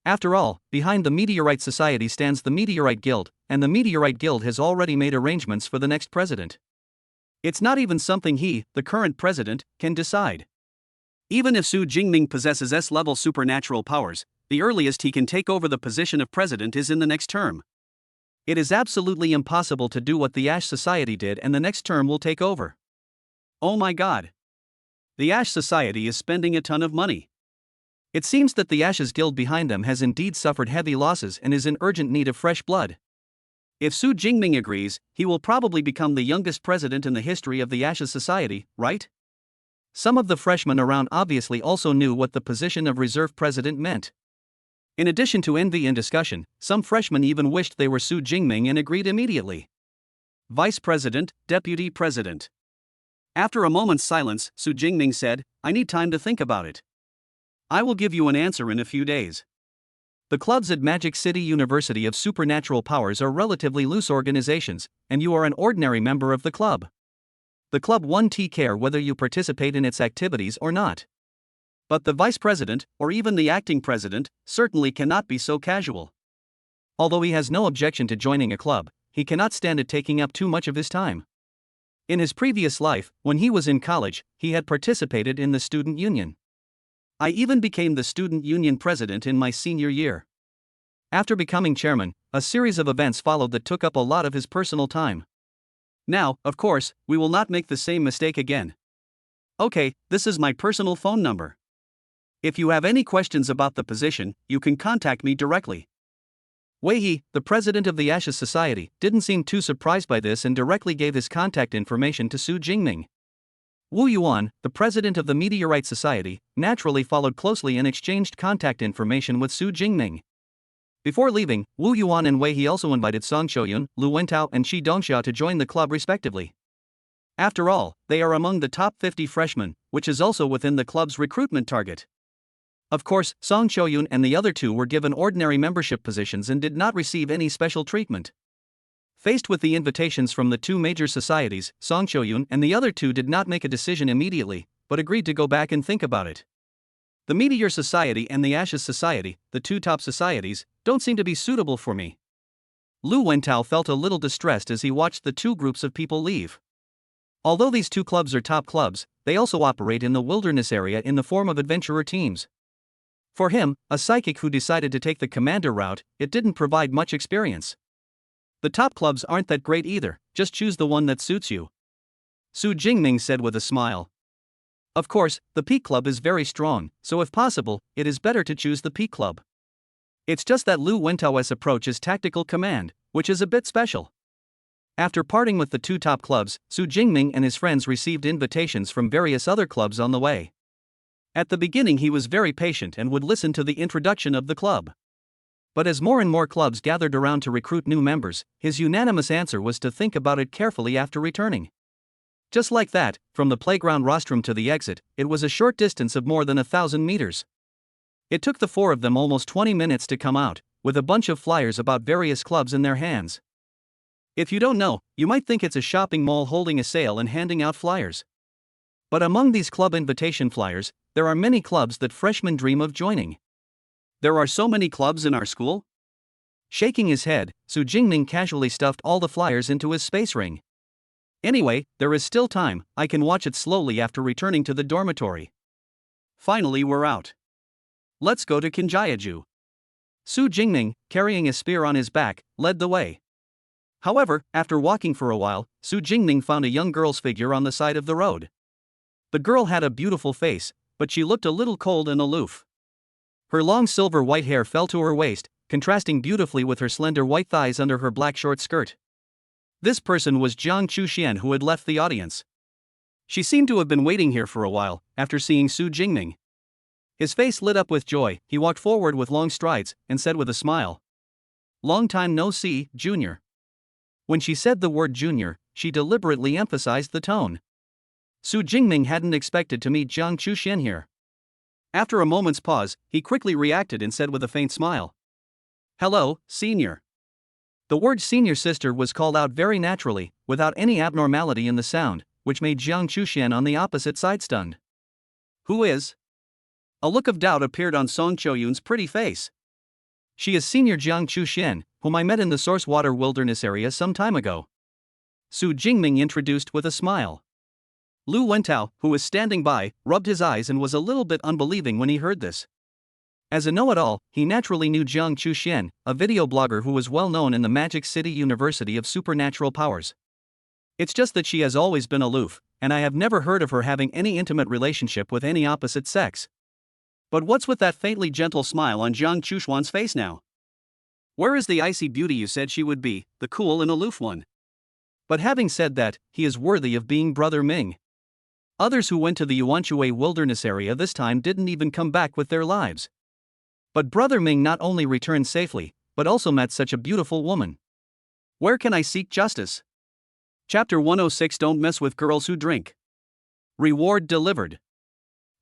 After all, behind the Meteorite Society stands the Meteorite Guild, and the Meteorite Guild has already made arrangements for the next president. It's not even something he, the current president, can decide. Even if Su Jingming possesses S-level supernatural powers, the earliest he can take over the position of president is in the next term. It is absolutely impossible to do what the Ash Society did and the next term will take over. Oh my god. The Ash Society is spending a ton of money. It seems that the Ashes Guild behind them has indeed suffered heavy losses and is in urgent need of fresh blood. If Su Jingming agrees, he will probably become the youngest president in the history of the Ashes Society, right? Some of the freshmen around obviously also knew what the position of reserve president meant. In addition to envy and discussion, some freshmen even wished they were Su Jingming and agreed immediately. Vice President, Deputy President. After a moment's silence, Su Jingming said, "I need time to think about it. I will give you an answer in a few days." The clubs at Magic City University of Supernatural Powers are relatively loose organizations, and you are an ordinary member of the club. The club won't care whether you participate in its activities or not. But the vice president, or even the acting president, certainly cannot be so casual. Although he has no objection to joining a club, he cannot stand it taking up too much of his time. In his previous life, when he was in college, he had participated in the student union. I even became the student union president in my senior year. After becoming chairman, a series of events followed that took up a lot of his personal time. Now, of course, we will not make the same mistake again. Okay, this is my personal phone number. If you have any questions about the position, you can contact me directly. Wei He, the president of the Ashes Society, didn't seem too surprised by this and directly gave his contact information to Su Jingming. Wu Yuan, the president of the Meteorite Society, naturally followed closely and exchanged contact information with Su Jingming. Before leaving, Wu Yuan and Wei He also invited Song Shoyun, Lu Wentao and Shi Dongxia to join the club respectively. After all, they are among the top 50 freshmen, which is also within the club's recruitment target. Of course, Song Shoyun and the other two were given ordinary membership positions and did not receive any special treatment. Faced with the invitations from the two major societies, Song Shoyun and the other two did not make a decision immediately, but agreed to go back and think about it. The Meteor Society and the Ashes Society, the two top societies, don't seem to be suitable for me. Lu Wentao felt a little distressed as he watched the two groups of people leave. Although these two clubs are top clubs, they also operate in the wilderness area in the form of adventurer teams. For him, a psychic who decided to take the commander route, it didn't provide much experience. The top clubs aren't that great either, just choose the one that suits you. Su Jingming said with a smile. Of course, the Peak Club is very strong, so if possible, it is better to choose the Peak Club. It's just that Lu Wentao's approach is tactical command, which is a bit special. After parting with the two top clubs, Su Jingming and his friends received invitations from various other clubs on the way. At the beginning he was very patient and would listen to the introduction of the club. But as more and more clubs gathered around to recruit new members, his unanimous answer was to think about it carefully after returning. Just like that, from the playground rostrum to the exit, it was a short distance of more than 1,000 meters. It took the four of them almost 20 minutes to come out, with a bunch of flyers about various clubs in their hands. If you don't know, you might think it's a shopping mall holding a sale and handing out flyers. But among these club invitation flyers, there are many clubs that freshmen dream of joining. There are so many clubs in our school? Shaking his head, Su Jingming casually stuffed all the flyers into his space ring. Anyway, there is still time, I can watch it slowly after returning to the dormitory. Finally we're out. Let's go to Kinjiaju. Su Jingming, carrying a spear on his back, led the way. However, after walking for a while, Su Jingming found a young girl's figure on the side of the road. The girl had a beautiful face, but she looked a little cold and aloof. Her long silver white hair fell to her waist, contrasting beautifully with her slender white thighs under her black short skirt. This person was Jiang Chuxian, who had left the audience. She seemed to have been waiting here for a while, after seeing Su Jingming. His face lit up with joy, he walked forward with long strides, and said with a smile, "Long time no see, Junior." When she said the word junior, she deliberately emphasized the tone. Su Jingming hadn't expected to meet Jiang Chuxian here. After a moment's pause, he quickly reacted and said with a faint smile, "Hello, senior." The word senior sister was called out very naturally, without any abnormality in the sound, which made Jiang Chuxian on the opposite side stunned. "Who is?" A look of doubt appeared on Song Choyun's pretty face. "She is Senior Jiang Chuxian, whom I met in the source water wilderness area some time ago," Su Jingming introduced with a smile. Lu Wentao, who was standing by, rubbed his eyes and was a little bit unbelieving when he heard this. As a know-it-all, he naturally knew Jiang Chuxian, a video blogger who was well known in the Magic City University of Supernatural Powers. It's just that she has always been aloof, and I have never heard of her having any intimate relationship with any opposite sex. But what's with that faintly gentle smile on Jiang Chuxian's face now? Where is the icy beauty you said she would be, the cool and aloof one? But having said that, he is worthy of being Brother Ming. Others who went to the Yuanshui wilderness area this time didn't even come back with their lives. But Brother Ming not only returned safely, but also met such a beautiful woman. Where can I seek justice? Chapter 106. Don't mess with girls who drink. Reward delivered.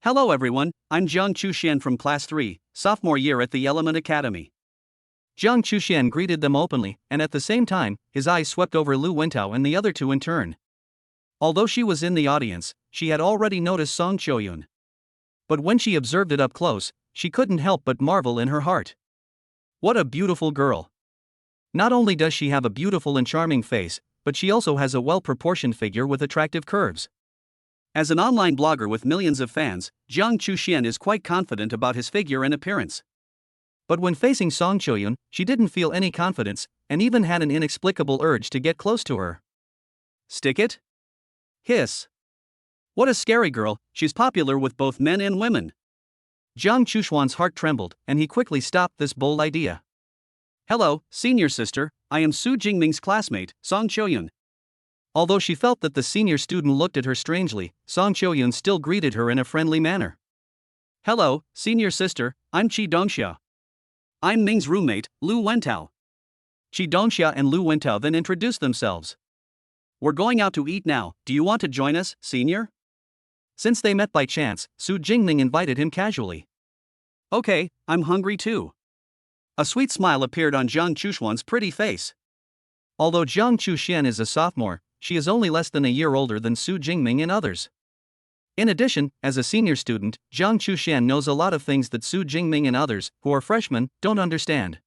Hello everyone, I'm Jiang Chuxian from Class 3, sophomore year at the Element Academy. Jiang Chuxian greeted them openly, and at the same time, his eyes swept over Lu Wentao and the other two in turn. Although she was in the audience, she had already noticed Song Choyun. But when she observed it up close, she couldn't help but marvel in her heart. What a beautiful girl. Not only does she have a beautiful and charming face, but she also has a well-proportioned figure with attractive curves. As an online blogger with millions of fans, Jiang Chuxian is quite confident about his figure and appearance. But when facing Song Choyun, she didn't feel any confidence, and even had an inexplicable urge to get close to her. Stick it? Hiss. What a scary girl, she's popular with both men and women. Jiang Chuxian's heart trembled, and he quickly stopped this bold idea. Hello, senior sister, I am Su Jingming's classmate, Song Choyun. Although she felt that the senior student looked at her strangely, Song Choyun still greeted her in a friendly manner. Hello, senior sister, I'm Qi Dongxia. I'm Ming's roommate, Lu Wentao. Qi Dongxia and Lu Wentao then introduced themselves. We're going out to eat now, do you want to join us, senior? Since they met by chance, Su Jingming invited him casually. Okay, I'm hungry too. A sweet smile appeared on Jiang Chuxian's pretty face. Although Jiang Chuxian is a sophomore, she is only less than a year older than Su Jingming and others. In addition, as a senior student, Jiang Chuxian knows a lot of things that Su Jingming and others, who are freshmen, don't understand.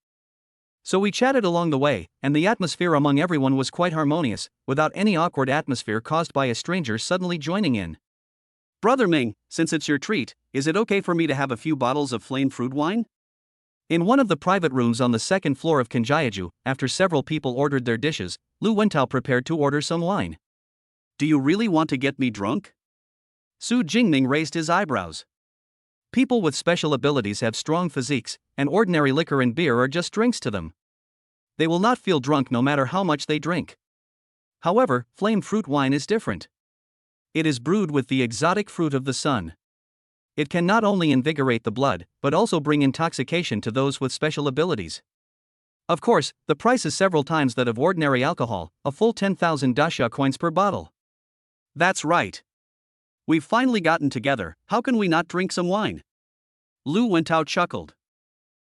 So we chatted along the way, and the atmosphere among everyone was quite harmonious, without any awkward atmosphere caused by a stranger suddenly joining in. Brother Ming, since it's your treat, is it okay for me to have a few bottles of flame fruit wine? In one of the private rooms on the second floor of Kanjiaju, after several people ordered their dishes, Lu Wentao prepared to order some wine. Do you really want to get me drunk? Su Jingming raised his eyebrows. People with special abilities have strong physiques, and ordinary liquor and beer are just drinks to them. They will not feel drunk no matter how much they drink. However, flame fruit wine is different. It is brewed with the exotic fruit of the sun. It can not only invigorate the blood, but also bring intoxication to those with special abilities. Of course, the price is several times that of ordinary alcohol, a full 10,000 daxia coins per bottle. That's right. We've finally gotten together, how can we not drink some wine? Lu Wentao chuckled.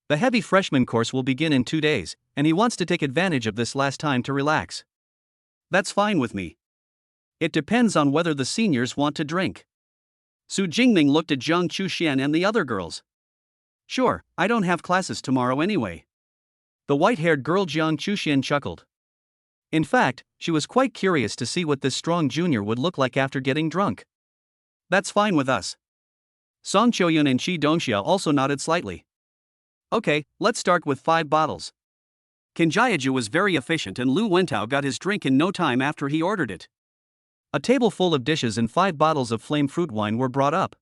The heavy freshman course will begin in 2 days, and he wants to take advantage of this last time to relax. That's fine with me. It depends on whether the seniors want to drink. Su Jingming looked at Jiang Chuxian and the other girls. Sure, I don't have classes tomorrow anyway. The white-haired girl Jiang Chuxian chuckled. In fact, she was quite curious to see what this strong junior would look like after getting drunk. That's fine with us. Song Choyun and Qi Dongxia also nodded slightly. Okay, let's start with 5 bottles. Kanjiaju was very efficient and Lu Wentao got his drink in no time after he ordered it. A table full of dishes and 5 bottles of flame fruit wine were brought up.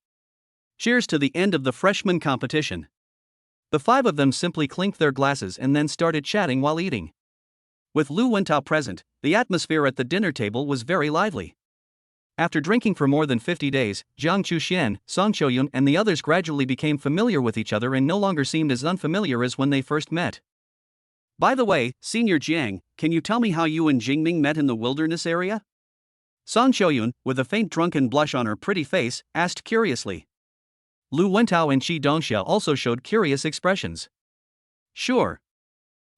Cheers to the end of the freshman competition. The 5 of them simply clinked their glasses and then started chatting while eating. With Lu Wentao present, the atmosphere at the dinner table was very lively. After drinking for more than 50 days, Jiang Chuxian, Song Choyun and the others gradually became familiar with each other and no longer seemed as unfamiliar as when they first met. By the way, Senior Jiang, can you tell me how you and Jingming met in the wilderness area? Song Choyun, with a faint drunken blush on her pretty face, asked curiously. Lu Wentao and Qi Dongxia also showed curious expressions. Sure.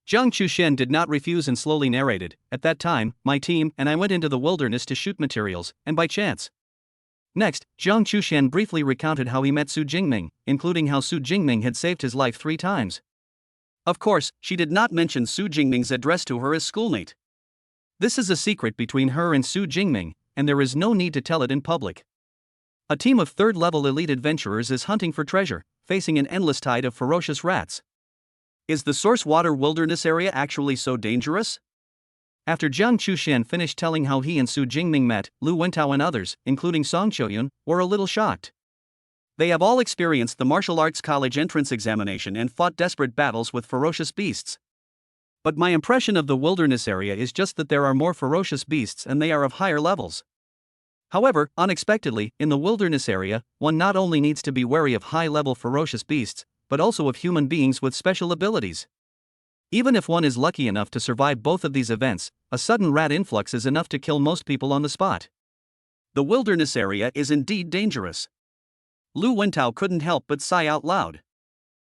Jiang Chuxian did not refuse and slowly narrated, "At that time, my team and I went into the wilderness to shoot materials, and by chance." Next, Jiang Chuxian briefly recounted how he met Su Jingming, including how Su Jingming had saved his life 3 times. Of course, she did not mention Su Jingming's address to her as schoolmate. This is a secret between her and Su Jingming, and there is no need to tell it in public. A team of 3rd-level elite adventurers is hunting for treasure, facing an endless tide of ferocious rats. Is the source water wilderness area actually so dangerous? After Jiang Chuxian finished telling how he and Su Jingming met, Lu Wentao and others, including Song Qiuyun, were a little shocked. They have all experienced the martial arts college entrance examination and fought desperate battles with ferocious beasts. But my impression of the wilderness area is just that there are more ferocious beasts and they are of higher levels. However, unexpectedly, in the wilderness area, one not only needs to be wary of high-level ferocious beasts, but also of human beings with special abilities. Even if one is lucky enough to survive both of these events, a sudden rat influx is enough to kill most people on the spot. The wilderness area is indeed dangerous. Lu Wentao couldn't help but sigh out loud.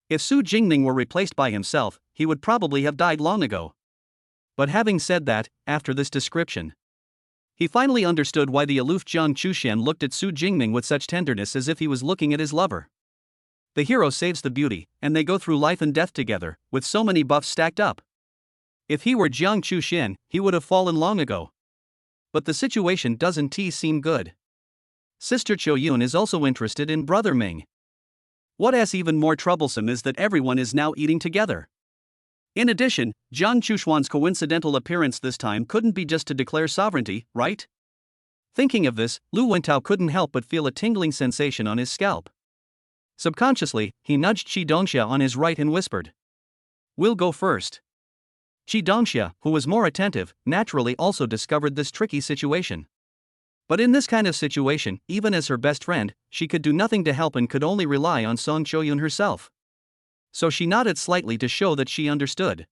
If Su Jingming were replaced by himself, he would probably have died long ago. But having said that, after this description, he finally understood why the aloof Jiang Chuxian looked at Su Jingming with such tenderness as if he was looking at his lover. The hero saves the beauty, and they go through life and death together, with so many buffs stacked up. If he were Jiang Chuxian, he would have fallen long ago. But the situation doesn't seem good. Sister Qiuyun is also interested in Brother Ming. What is even more troublesome is that everyone is now eating together. In addition, Jiang Chuxuan's coincidental appearance this time couldn't be just to declare sovereignty, right? Thinking of this, Lu Wentao couldn't help but feel a tingling sensation on his scalp. Subconsciously, he nudged Qi Dongxia on his right and whispered, "We'll go first." Qi Dongxia, who was more attentive, naturally also discovered this tricky situation. But in this kind of situation, even as her best friend, she could do nothing to help and could only rely on Song Qiuyun herself. So she nodded slightly to show that she understood.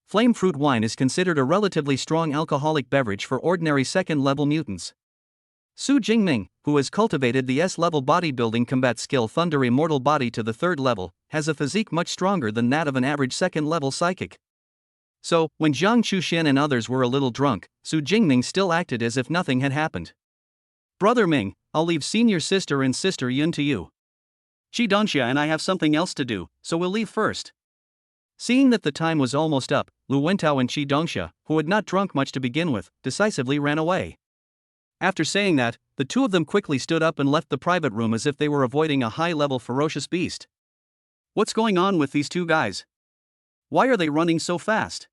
Flame fruit wine is considered a relatively strong alcoholic beverage for ordinary 2nd-level mutants. Su Jingming, who has cultivated the S-level bodybuilding combat skill Thunder Immortal Body to the 3rd level, has a physique much stronger than that of an average 2nd-level psychic. So, when Jiang Chuxian and others were a little drunk, Su Jingming still acted as if nothing had happened. "Brother Ming, I'll leave senior sister and Sister Yun to you. Qi Dongxia and I have something else to do, so we'll leave first." Seeing that the time was almost up, Lu Wentao and Qi Dongxia, who had not drunk much to begin with, decisively ran away. After saying that, the two of them quickly stood up and left the private room as if they were avoiding a high-level ferocious beast. What's going on with these two guys? Why are they running so fast?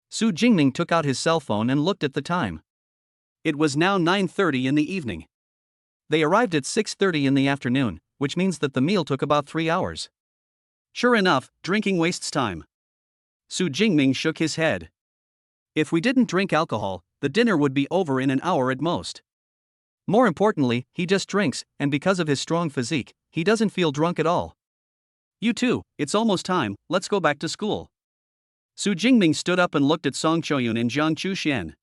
Su Jingming took out his cell phone and looked at the time. It was now 9:30 in the evening. They arrived at 6:30 in the afternoon, which means that the meal took about 3 hours. Sure enough, drinking wastes time. Su Jingming shook his head. If we didn't drink alcohol, the dinner would be over in an hour at most. More importantly, he just drinks, and because of his strong physique, he doesn't feel drunk at all. You two, it's almost time, let's go back to school. Su Jingming stood up and looked at Song Qiuyun and Jiang Chuxian.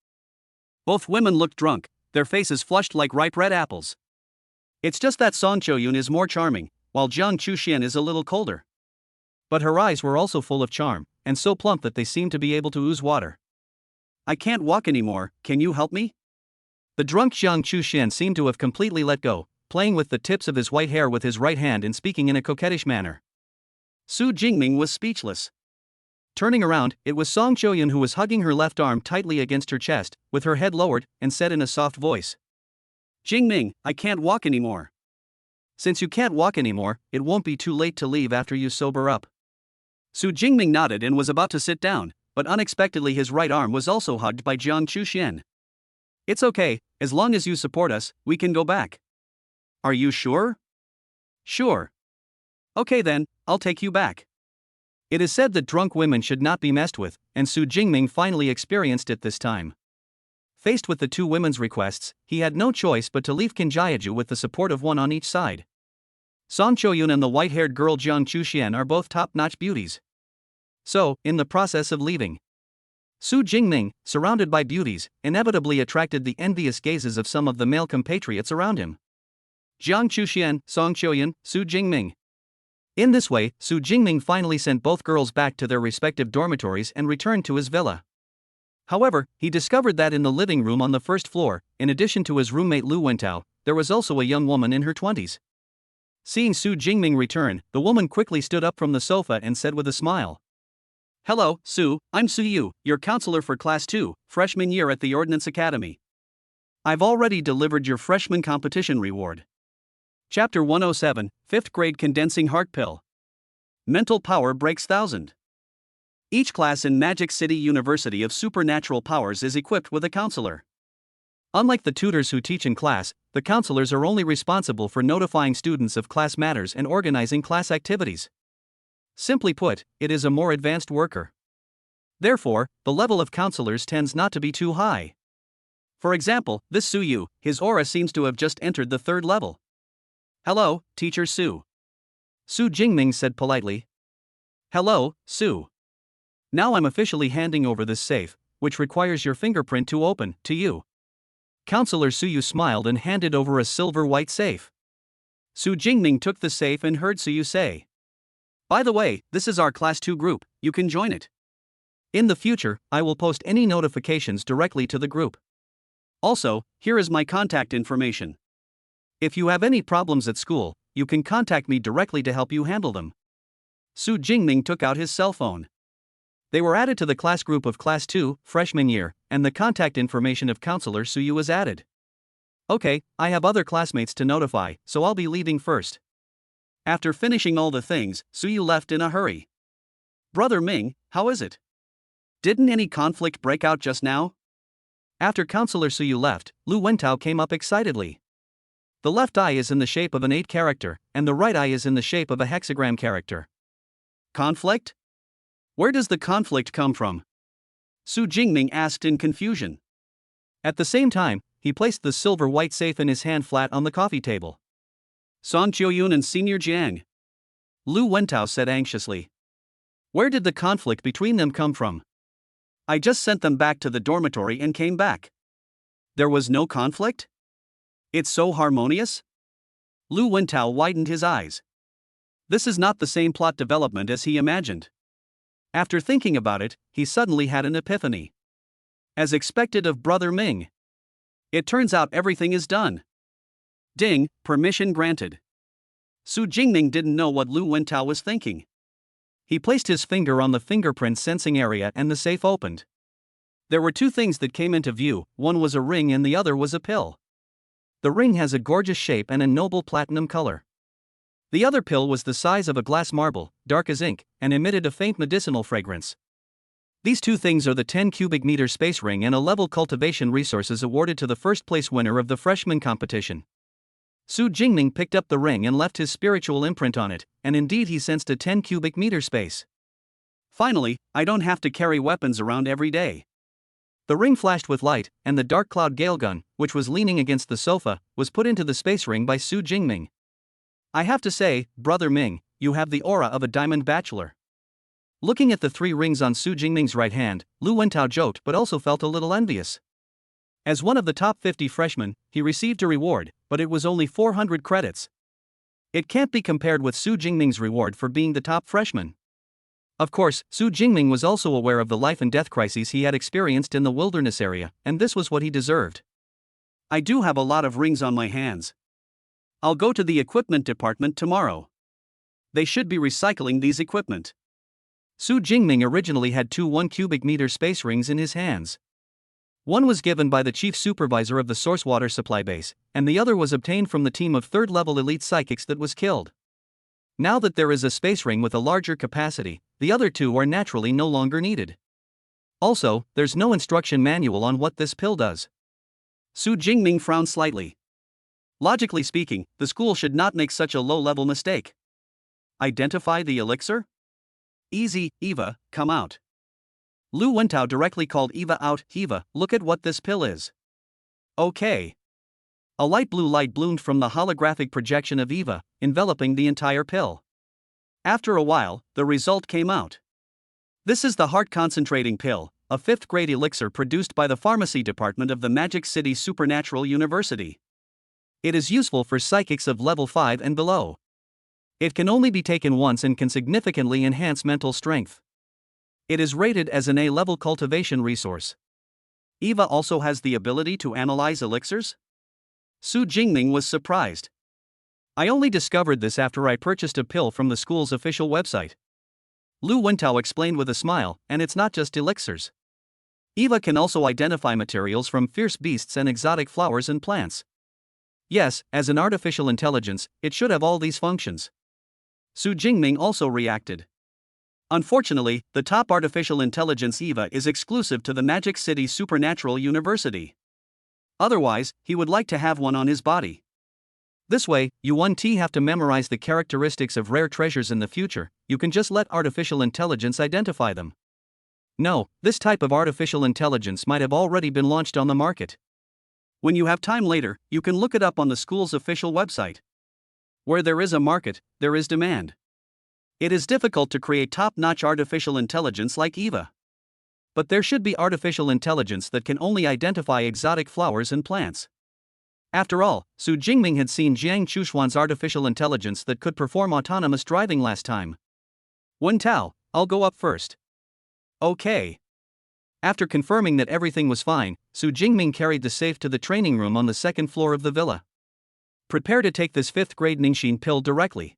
Both women looked drunk, their faces flushed like ripe red apples. It's just that Song Qiuyun is more charming, while Jiang Chuxian is a little colder. But her eyes were also full of charm, and so plump that they seemed to be able to ooze water. I can't walk anymore, can you help me? The drunk Jiang Chuxian seemed to have completely let go, playing with the tips of his white hair with his right hand and speaking in a coquettish manner. Su Jingming was speechless. Turning around, it was Song Qiuyun who was hugging her left arm tightly against her chest, with her head lowered, and said in a soft voice, Jingming, I can't walk anymore. Since you can't walk anymore, it won't be too late to leave after you sober up. Su Jingming nodded and was about to sit down, but unexpectedly his right arm was also hugged by Jiang Chuxian. It's okay, as long as you support us, we can go back. Are you sure? Sure. Okay then, I'll take you back. It is said that drunk women should not be messed with, and Su Jingming finally experienced it this time. Faced with the two women's requests, he had no choice but to leave Kinjiaju with the support of one on each side. Song Qiuyun and the white-haired girl Jiang Chuxian are both top-notch beauties. So, in the process of leaving, Su Jingming, surrounded by beauties, inevitably attracted the envious gazes of some of the male compatriots around him. Jiang Chuxian, Song Qiuyan, Su Jingming. In this way, Su Jingming finally sent both girls back to their respective dormitories and returned to his villa. However, he discovered that in the living room on the first floor, in addition to his roommate Lu Wentao, there was also a young woman in her 20s. Seeing Su Jingming return, the woman quickly stood up from the sofa and said with a smile, "Hello, Su, I'm Su Yu, your counselor for Class 2, freshman year at the Ordnance Academy. I've already delivered your freshman competition reward." Chapter 107, 5th Grade Condensing Heart Pill. Mental Power Breaks 1000. Each class in Magic City University of Supernatural Powers is equipped with a counselor. Unlike the tutors who teach in class, the counselors are only responsible for notifying students of class matters and organizing class activities. Simply put, it is a more advanced worker. Therefore, the level of counselors tends not to be too high. For example, this Su Yu, his aura seems to have just entered the 3rd level. "Hello, Teacher Su." Su Jingming said politely. "Hello, Su. Now I'm officially handing over this safe, which requires your fingerprint to open, to you." Counselor Su Yu smiled and handed over a silver-white safe. Su Jingming took the safe and heard Su Yu say, "By the way, this is our Class 2 group, you can join it. In the future, I will post any notifications directly to the group. Also, here is my contact information. If you have any problems at school, you can contact me directly to help you handle them." Su Jingming took out his cell phone. They were added to the class group of Class 2, freshman year, and the contact information of Counselor Su Yu was added. "Okay, I have other classmates to notify, so I'll be leaving first." After finishing all the things, Su Yu left in a hurry. "Brother Ming, how is it? Didn't any conflict break out just now?" After Counselor Su Yu left, Lu Wentao came up excitedly. The left eye is in the shape of an 8 character, and the right eye is in the shape of a hexagram character. "Conflict? Where does the conflict come from?" Su Jingming asked in confusion. At the same time, he placed the silver-white safe in his hand flat on the coffee table. "Song Qiuyun and Senior Jiang," Lu Wentao said anxiously. "Where did the conflict between them come from? I just sent them back to the dormitory and came back. There was no conflict? It's so harmonious?" Lu Wentao widened his eyes. This is not the same plot development as he imagined. After thinking about it, he suddenly had an epiphany. As expected of Brother Ming. It turns out everything is done. Ding, permission granted. Su Jingming didn't know what Lu Wentao was thinking. He placed his finger on the fingerprint sensing area and the safe opened. There were 2 things that came into view, one was a ring and the other was a pill. The ring has a gorgeous shape and a noble platinum color. The other pill was the size of a glass marble, dark as ink, and emitted a faint medicinal fragrance. These 2 things are the 10 cubic meter space ring and a level cultivation resources awarded to the first place winner of the freshman competition. Su Jingming picked up the ring and left his spiritual imprint on it, and indeed he sensed a 10 cubic meter space. Finally, I don't have to carry weapons around every day. The ring flashed with light, and the dark cloud gale gun, which was leaning against the sofa, was put into the space ring by Su Jingming. I have to say, Brother Ming, you have the aura of a diamond bachelor. Looking at the 3 rings on Su Jingming's right hand, Lu Wentao joked but also felt a little envious. As one of the top 50 freshmen, he received a reward, but it was only 400 credits. It can't be compared with Su Jingming's reward for being the top freshman. Of course, Su Jingming was also aware of the life and death crises he had experienced in the wilderness area, and this was what he deserved. I do have a lot of rings on my hands. I'll go to the equipment department tomorrow. They should be recycling these equipment. Su Jingming originally had 2 1 cubic meter space rings in his hands. One was given by the chief supervisor of the source water supply base, and the other was obtained from the team of 3rd level elite psychics that was killed. Now that there is a space ring with a larger capacity, the other 2 are naturally no longer needed. Also, there's no instruction manual on what this pill does. Su Jingming frowned slightly. Logically speaking, the school should not make such a low-level mistake. Identify the elixir? Easy, Eva, come out. Lu Wentao directly called Eva out. Eva, look at what this pill is. Okay. A light blue light bloomed from the holographic projection of Eva, enveloping the entire pill. After a while, the result came out. This is the Heart Concentrating Pill, a 5th grade elixir produced by the pharmacy department of the Magic City Supernatural University. It is useful for psychics of level 5 and below. It can only be taken once and can significantly enhance mental strength. It is rated as an A-level cultivation resource. Eva also has the ability to analyze elixirs? Su Jingming was surprised. I only discovered this after I purchased a pill from the school's official website. Lu Wentao explained with a smile, and it's not just elixirs. Eva can also identify materials from fierce beasts and exotic flowers and plants. Yes, as an artificial intelligence, it should have all these functions. Su Jingming also reacted. Unfortunately, the top artificial intelligence Eva is exclusive to the Magic City Supernatural University. Otherwise, he would like to have one on his body. This way, you won't have to memorize the characteristics of rare treasures in the future, you can just let artificial intelligence identify them. No, this type of artificial intelligence might have already been launched on the market. When you have time later, you can look it up on the school's official website. Where there is a market, there is demand. It is difficult to create top-notch artificial intelligence like Eva. But there should be artificial intelligence that can only identify exotic flowers and plants. After all, Su Jingming had seen Jiang Chushuan's artificial intelligence that could perform autonomous driving last time. Wentao, I'll go up first. Okay. After confirming that everything was fine, Su Jingming carried the safe to the training room on the second floor of the villa. Prepare to take this 5th grade Ningxin pill directly.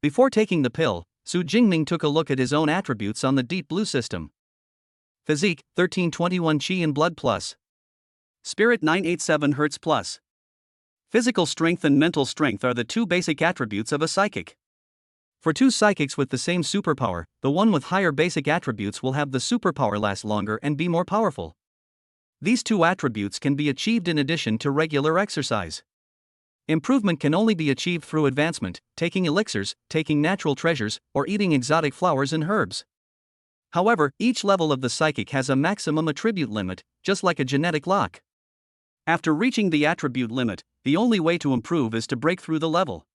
Before taking the pill, Su Jingming took a look at his own attributes on the Deep Blue system. Physique, 1321 Qi and Blood Plus. Spirit 987 Hz Plus. Physical strength and mental strength are the two basic attributes of a psychic. For two psychics with the same superpower, the one with higher basic attributes will have the superpower last longer and be more powerful. These two attributes can be achieved in addition to regular exercise. Improvement can only be achieved through advancement, taking elixirs, taking natural treasures, or eating exotic flowers and herbs. However, each level of the psychic has a maximum attribute limit, just like a genetic lock. After reaching the attribute limit, the only way to improve is to break through the level.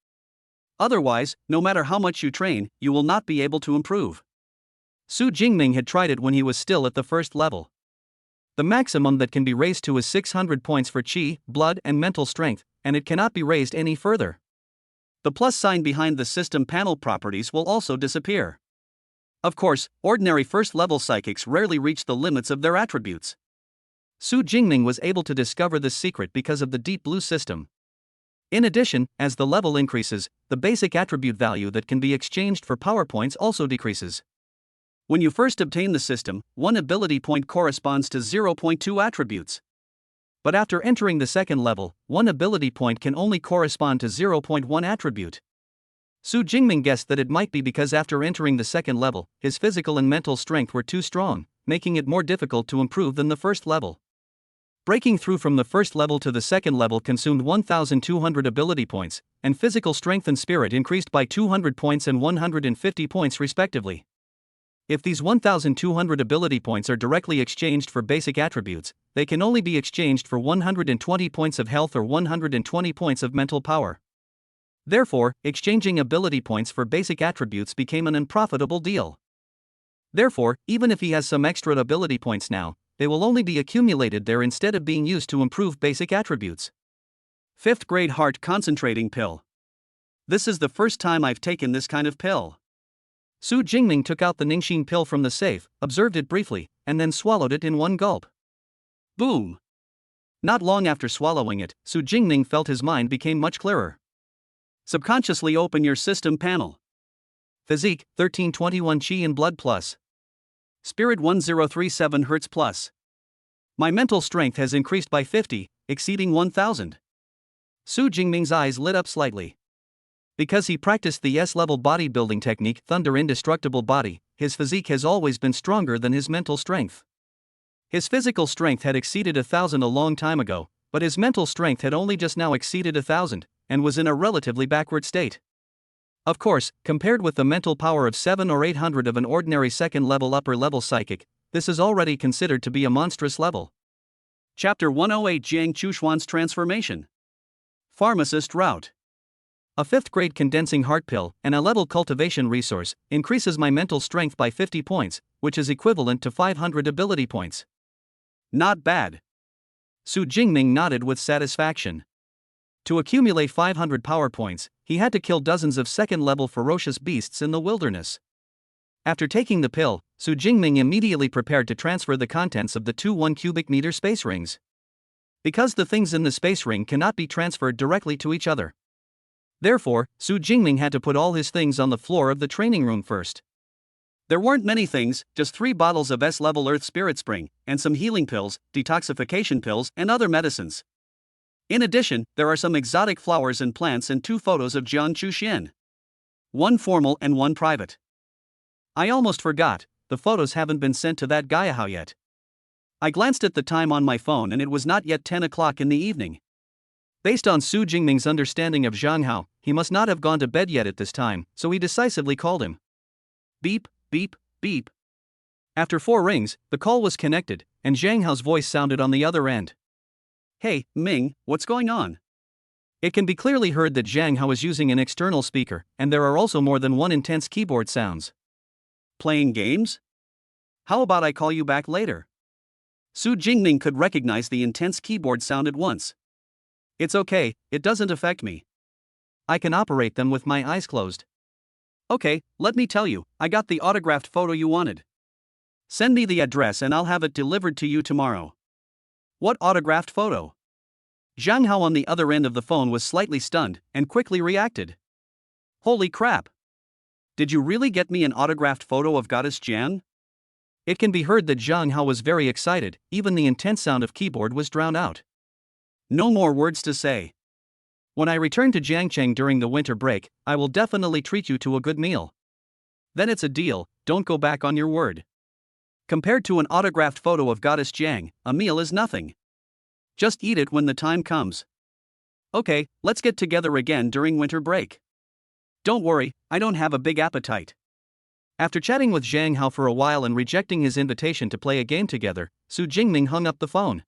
Otherwise, no matter how much you train, you will not be able to improve. Su Jingming had tried it when he was still at the first level. The maximum that can be raised to is 600 points for Qi, blood, and mental strength, and it cannot be raised any further. The plus sign behind the system panel properties will also disappear. Of course, ordinary first-level psychics rarely reach the limits of their attributes. Su Jingming was able to discover this secret because of the Deep Blue system. In addition, as the level increases, the basic attribute value that can be exchanged for power points also decreases. When you first obtain the system, one ability point corresponds to 0.2 attributes. But after entering the second level, one ability point can only correspond to 0.1 attribute. Su Jingming guessed that it might be because after entering the second level, his physical and mental strength were too strong, making it more difficult to improve than the first level. Breaking through from the first level to the second level consumed 1,200 ability points, and physical strength and spirit increased by 200 points and 150 points respectively. If these 1,200 ability points are directly exchanged for basic attributes, they can only be exchanged for 120 points of health or 120 points of mental power. Therefore, exchanging ability points for basic attributes became an unprofitable deal. Therefore, even if he has some extra ability points now, they will only be accumulated there instead of being used to improve basic attributes. 5th grade heart concentrating pill. This is the first time I've taken this kind of pill. Su Jingming took out the Ningxin pill from the safe, observed it briefly, and then swallowed it in one gulp. Boom! Not long after swallowing it, Su Jingming felt his mind became much clearer. Subconsciously open your system panel. Physique, 1321 Qi and Blood Plus. Spirit 1037 Hz Plus. My mental strength has increased by 50, exceeding 1000. Su Jingming's eyes lit up slightly. Because he practiced the S-level bodybuilding technique Thunder Indestructible Body, his physique has always been stronger than his mental strength. His physical strength had exceeded 1000 a long time ago, but his mental strength had only just now exceeded 1000, and was in a relatively backward state. Of course, compared with the mental power of 7 or 800 of an ordinary second-level upper-level psychic, this is already considered to be a monstrous level. Chapter 108 Jiang Chushuan's Transformation. Pharmacist Route. A 5th grade condensing heart pill, and a level cultivation resource, increases my mental strength by 50 points, which is equivalent to 500 ability points. Not bad. Su Jingming nodded with satisfaction. To accumulate 500 power points, he had to kill dozens of second-level ferocious beasts in the wilderness. After taking the pill, Su Jingming immediately prepared to transfer the contents of the two 1 cubic meter space rings. Because the things in the space ring cannot be transferred directly to each other. Therefore, Su Jingming had to put all his things on the floor of the training room first. There weren't many things, just 3 bottles of S-level Earth Spirit Spring, and some healing pills, detoxification pills, and other medicines. In addition, there are some exotic flowers and plants and 2 photos of Jiang Chuxian. 1 formal and 1 private. I almost forgot, the photos haven't been sent to that Gaiyahao yet. I glanced at the time on my phone and it was not yet 10 o'clock in the evening. Based on Su Jingming's understanding of Zhang Hao, he must not have gone to bed yet at this time, so he decisively called him. Beep, beep, beep. After 4 rings, the call was connected, and Zhang Hao's voice sounded on the other end. Hey, Ming, what's going on? It can be clearly heard that Zhang Hao is using an external speaker, and there are also more than 1 intense keyboard sounds. Playing games? How about I call you back later? Su Jingming could recognize the intense keyboard sound at once. It's okay, it doesn't affect me. I can operate them with my eyes closed. Okay, let me tell you, I got the autographed photo you wanted. Send me the address and I'll have it delivered to you tomorrow. What autographed photo? Zhang Hao on the other end of the phone was slightly stunned and quickly reacted. Holy crap! Did you really get me an autographed photo of Goddess Jian? It can be heard that Zhang Hao was very excited, even the intense sound of keyboard was drowned out. No more words to say. When I return to Jiangcheng during the winter break, I will definitely treat you to a good meal. Then it's a deal, don't go back on your word. Compared to an autographed photo of Goddess Jiang, a meal is nothing. Just eat it when the time comes. Okay, let's get together again during winter break. Don't worry, I don't have a big appetite. After chatting with Zhang Hao for a while and rejecting his invitation to play a game together, Su Jingming hung up the phone.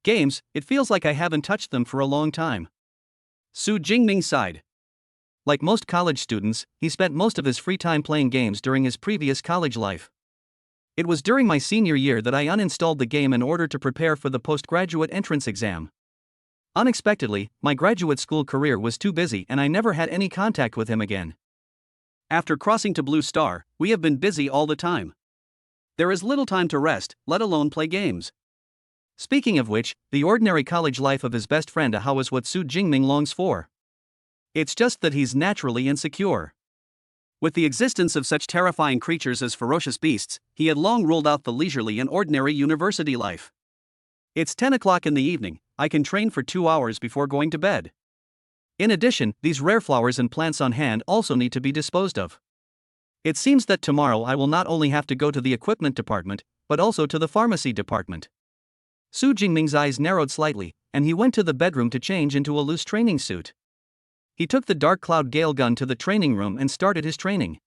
Games, it feels like I haven't touched them for a long time. Su Jingming sighed. Like most college students, he spent most of his free time playing games during his previous college life. It was during my senior year that I uninstalled the game in order to prepare for the postgraduate entrance exam. Unexpectedly, my graduate school career was too busy and I never had any contact with him again. After crossing to Blue Star, we have been busy all the time. There is little time to rest, let alone play games. Speaking of which, the ordinary college life of his best friend Ahao is what Su Jingming longs for. It's just that he's naturally insecure. With the existence of such terrifying creatures as ferocious beasts, he had long ruled out the leisurely and ordinary university life. It's 10 o'clock in the evening, I can train for 2 hours before going to bed. In addition, these rare flowers and plants on hand also need to be disposed of. It seems that tomorrow I will not only have to go to the equipment department, but also to the pharmacy department. Su Jingming's eyes narrowed slightly, and he went to the bedroom to change into a loose training suit. He took the Dark Cloud Gale gun to the training room and started his training.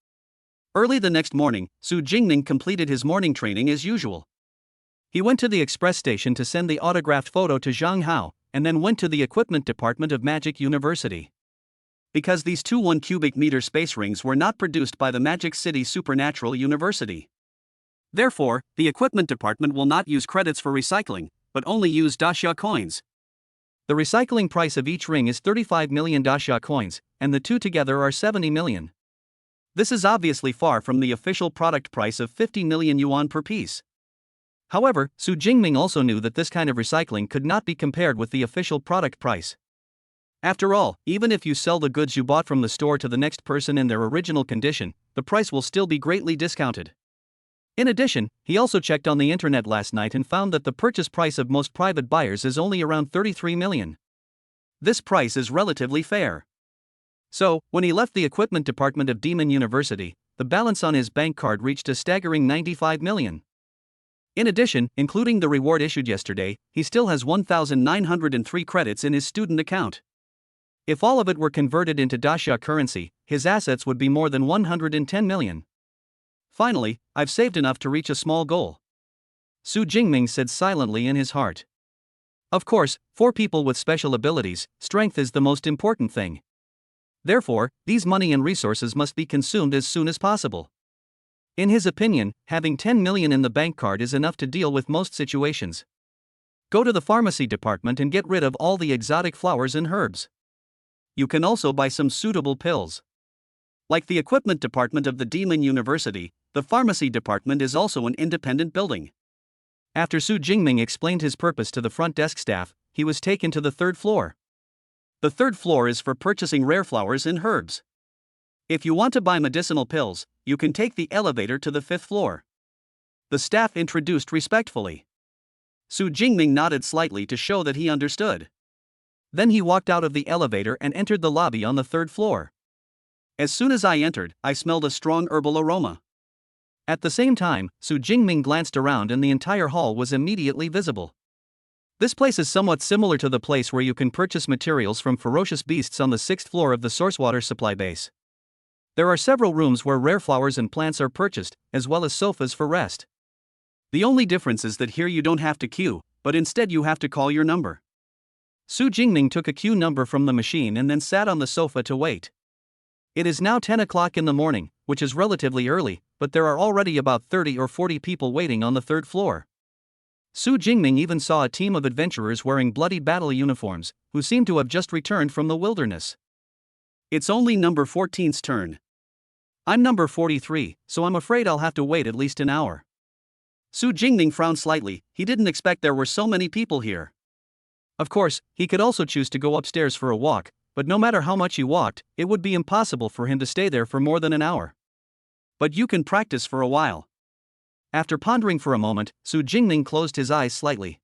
Early the next morning, Su Jingming completed his morning training as usual. He went to the express station to send the autographed photo to Zhang Hao, and then went to the equipment department of Magic University. Because these two 1 cubic meter space rings were not produced by the Magic City Supernatural University. Therefore, the equipment department will not use credits for recycling, but only use Daxia coins. The recycling price of each ring is 35 million Daxia coins, and the two together are 70 million. This is obviously far from the official product price of 50 million yuan per piece. However, Su Jingming also knew that this kind of recycling could not be compared with the official product price. After all, even if you sell the goods you bought from the store to the next person in their original condition, the price will still be greatly discounted. In addition, he also checked on the internet last night and found that the purchase price of most private buyers is only around 33 million. This price is relatively fair. So, when he left the equipment department of Demon University, the balance on his bank card reached a staggering 95 million. In addition, including the reward issued yesterday, he still has 1,903 credits in his student account. If all of it were converted into Daxia currency, his assets would be more than 110 million. Finally, I've saved enough to reach a small goal. Su Jingming said silently in his heart. Of course, for people with special abilities, strength is the most important thing. Therefore, these money and resources must be consumed as soon as possible. In his opinion, having 10 million in the bank card is enough to deal with most situations. Go to the pharmacy department and get rid of all the exotic flowers and herbs. You can also buy some suitable pills. Like the equipment department of the Demon University, the pharmacy department is also an independent building. After Su Jingming explained his purpose to the front desk staff, he was taken to the third floor. The third floor is for purchasing rare flowers and herbs. If you want to buy medicinal pills, you can take the elevator to the fifth floor. The staff introduced respectfully. Su Jingming nodded slightly to show that he understood. Then he walked out of the elevator and entered the lobby on the third floor. As soon as I entered, I smelled a strong herbal aroma. At the same time, Su Jingming glanced around and the entire hall was immediately visible. This place is somewhat similar to the place where you can purchase materials from ferocious beasts on the sixth floor of the source water supply base. There are several rooms where rare flowers and plants are purchased, as well as sofas for rest. The only difference is that here you don't have to queue, but instead you have to call your number. Su Jingming took a queue number from the machine and then sat on the sofa to wait. It is now 10 o'clock in the morning, which is relatively early, but there are already about 30 or 40 people waiting on the third floor. Su Jingming even saw a team of adventurers wearing bloody battle uniforms, who seemed to have just returned from the wilderness. It's only number 14's turn. I'm number 43, so I'm afraid I'll have to wait at least an hour. Su Jingming frowned slightly. He didn't expect there were so many people here. Of course, he could also choose to go upstairs for a walk, but no matter how much he walked, it would be impossible for him to stay there for more than an hour. But you can practice for a while. After pondering for a moment, Su Jingming closed his eyes slightly.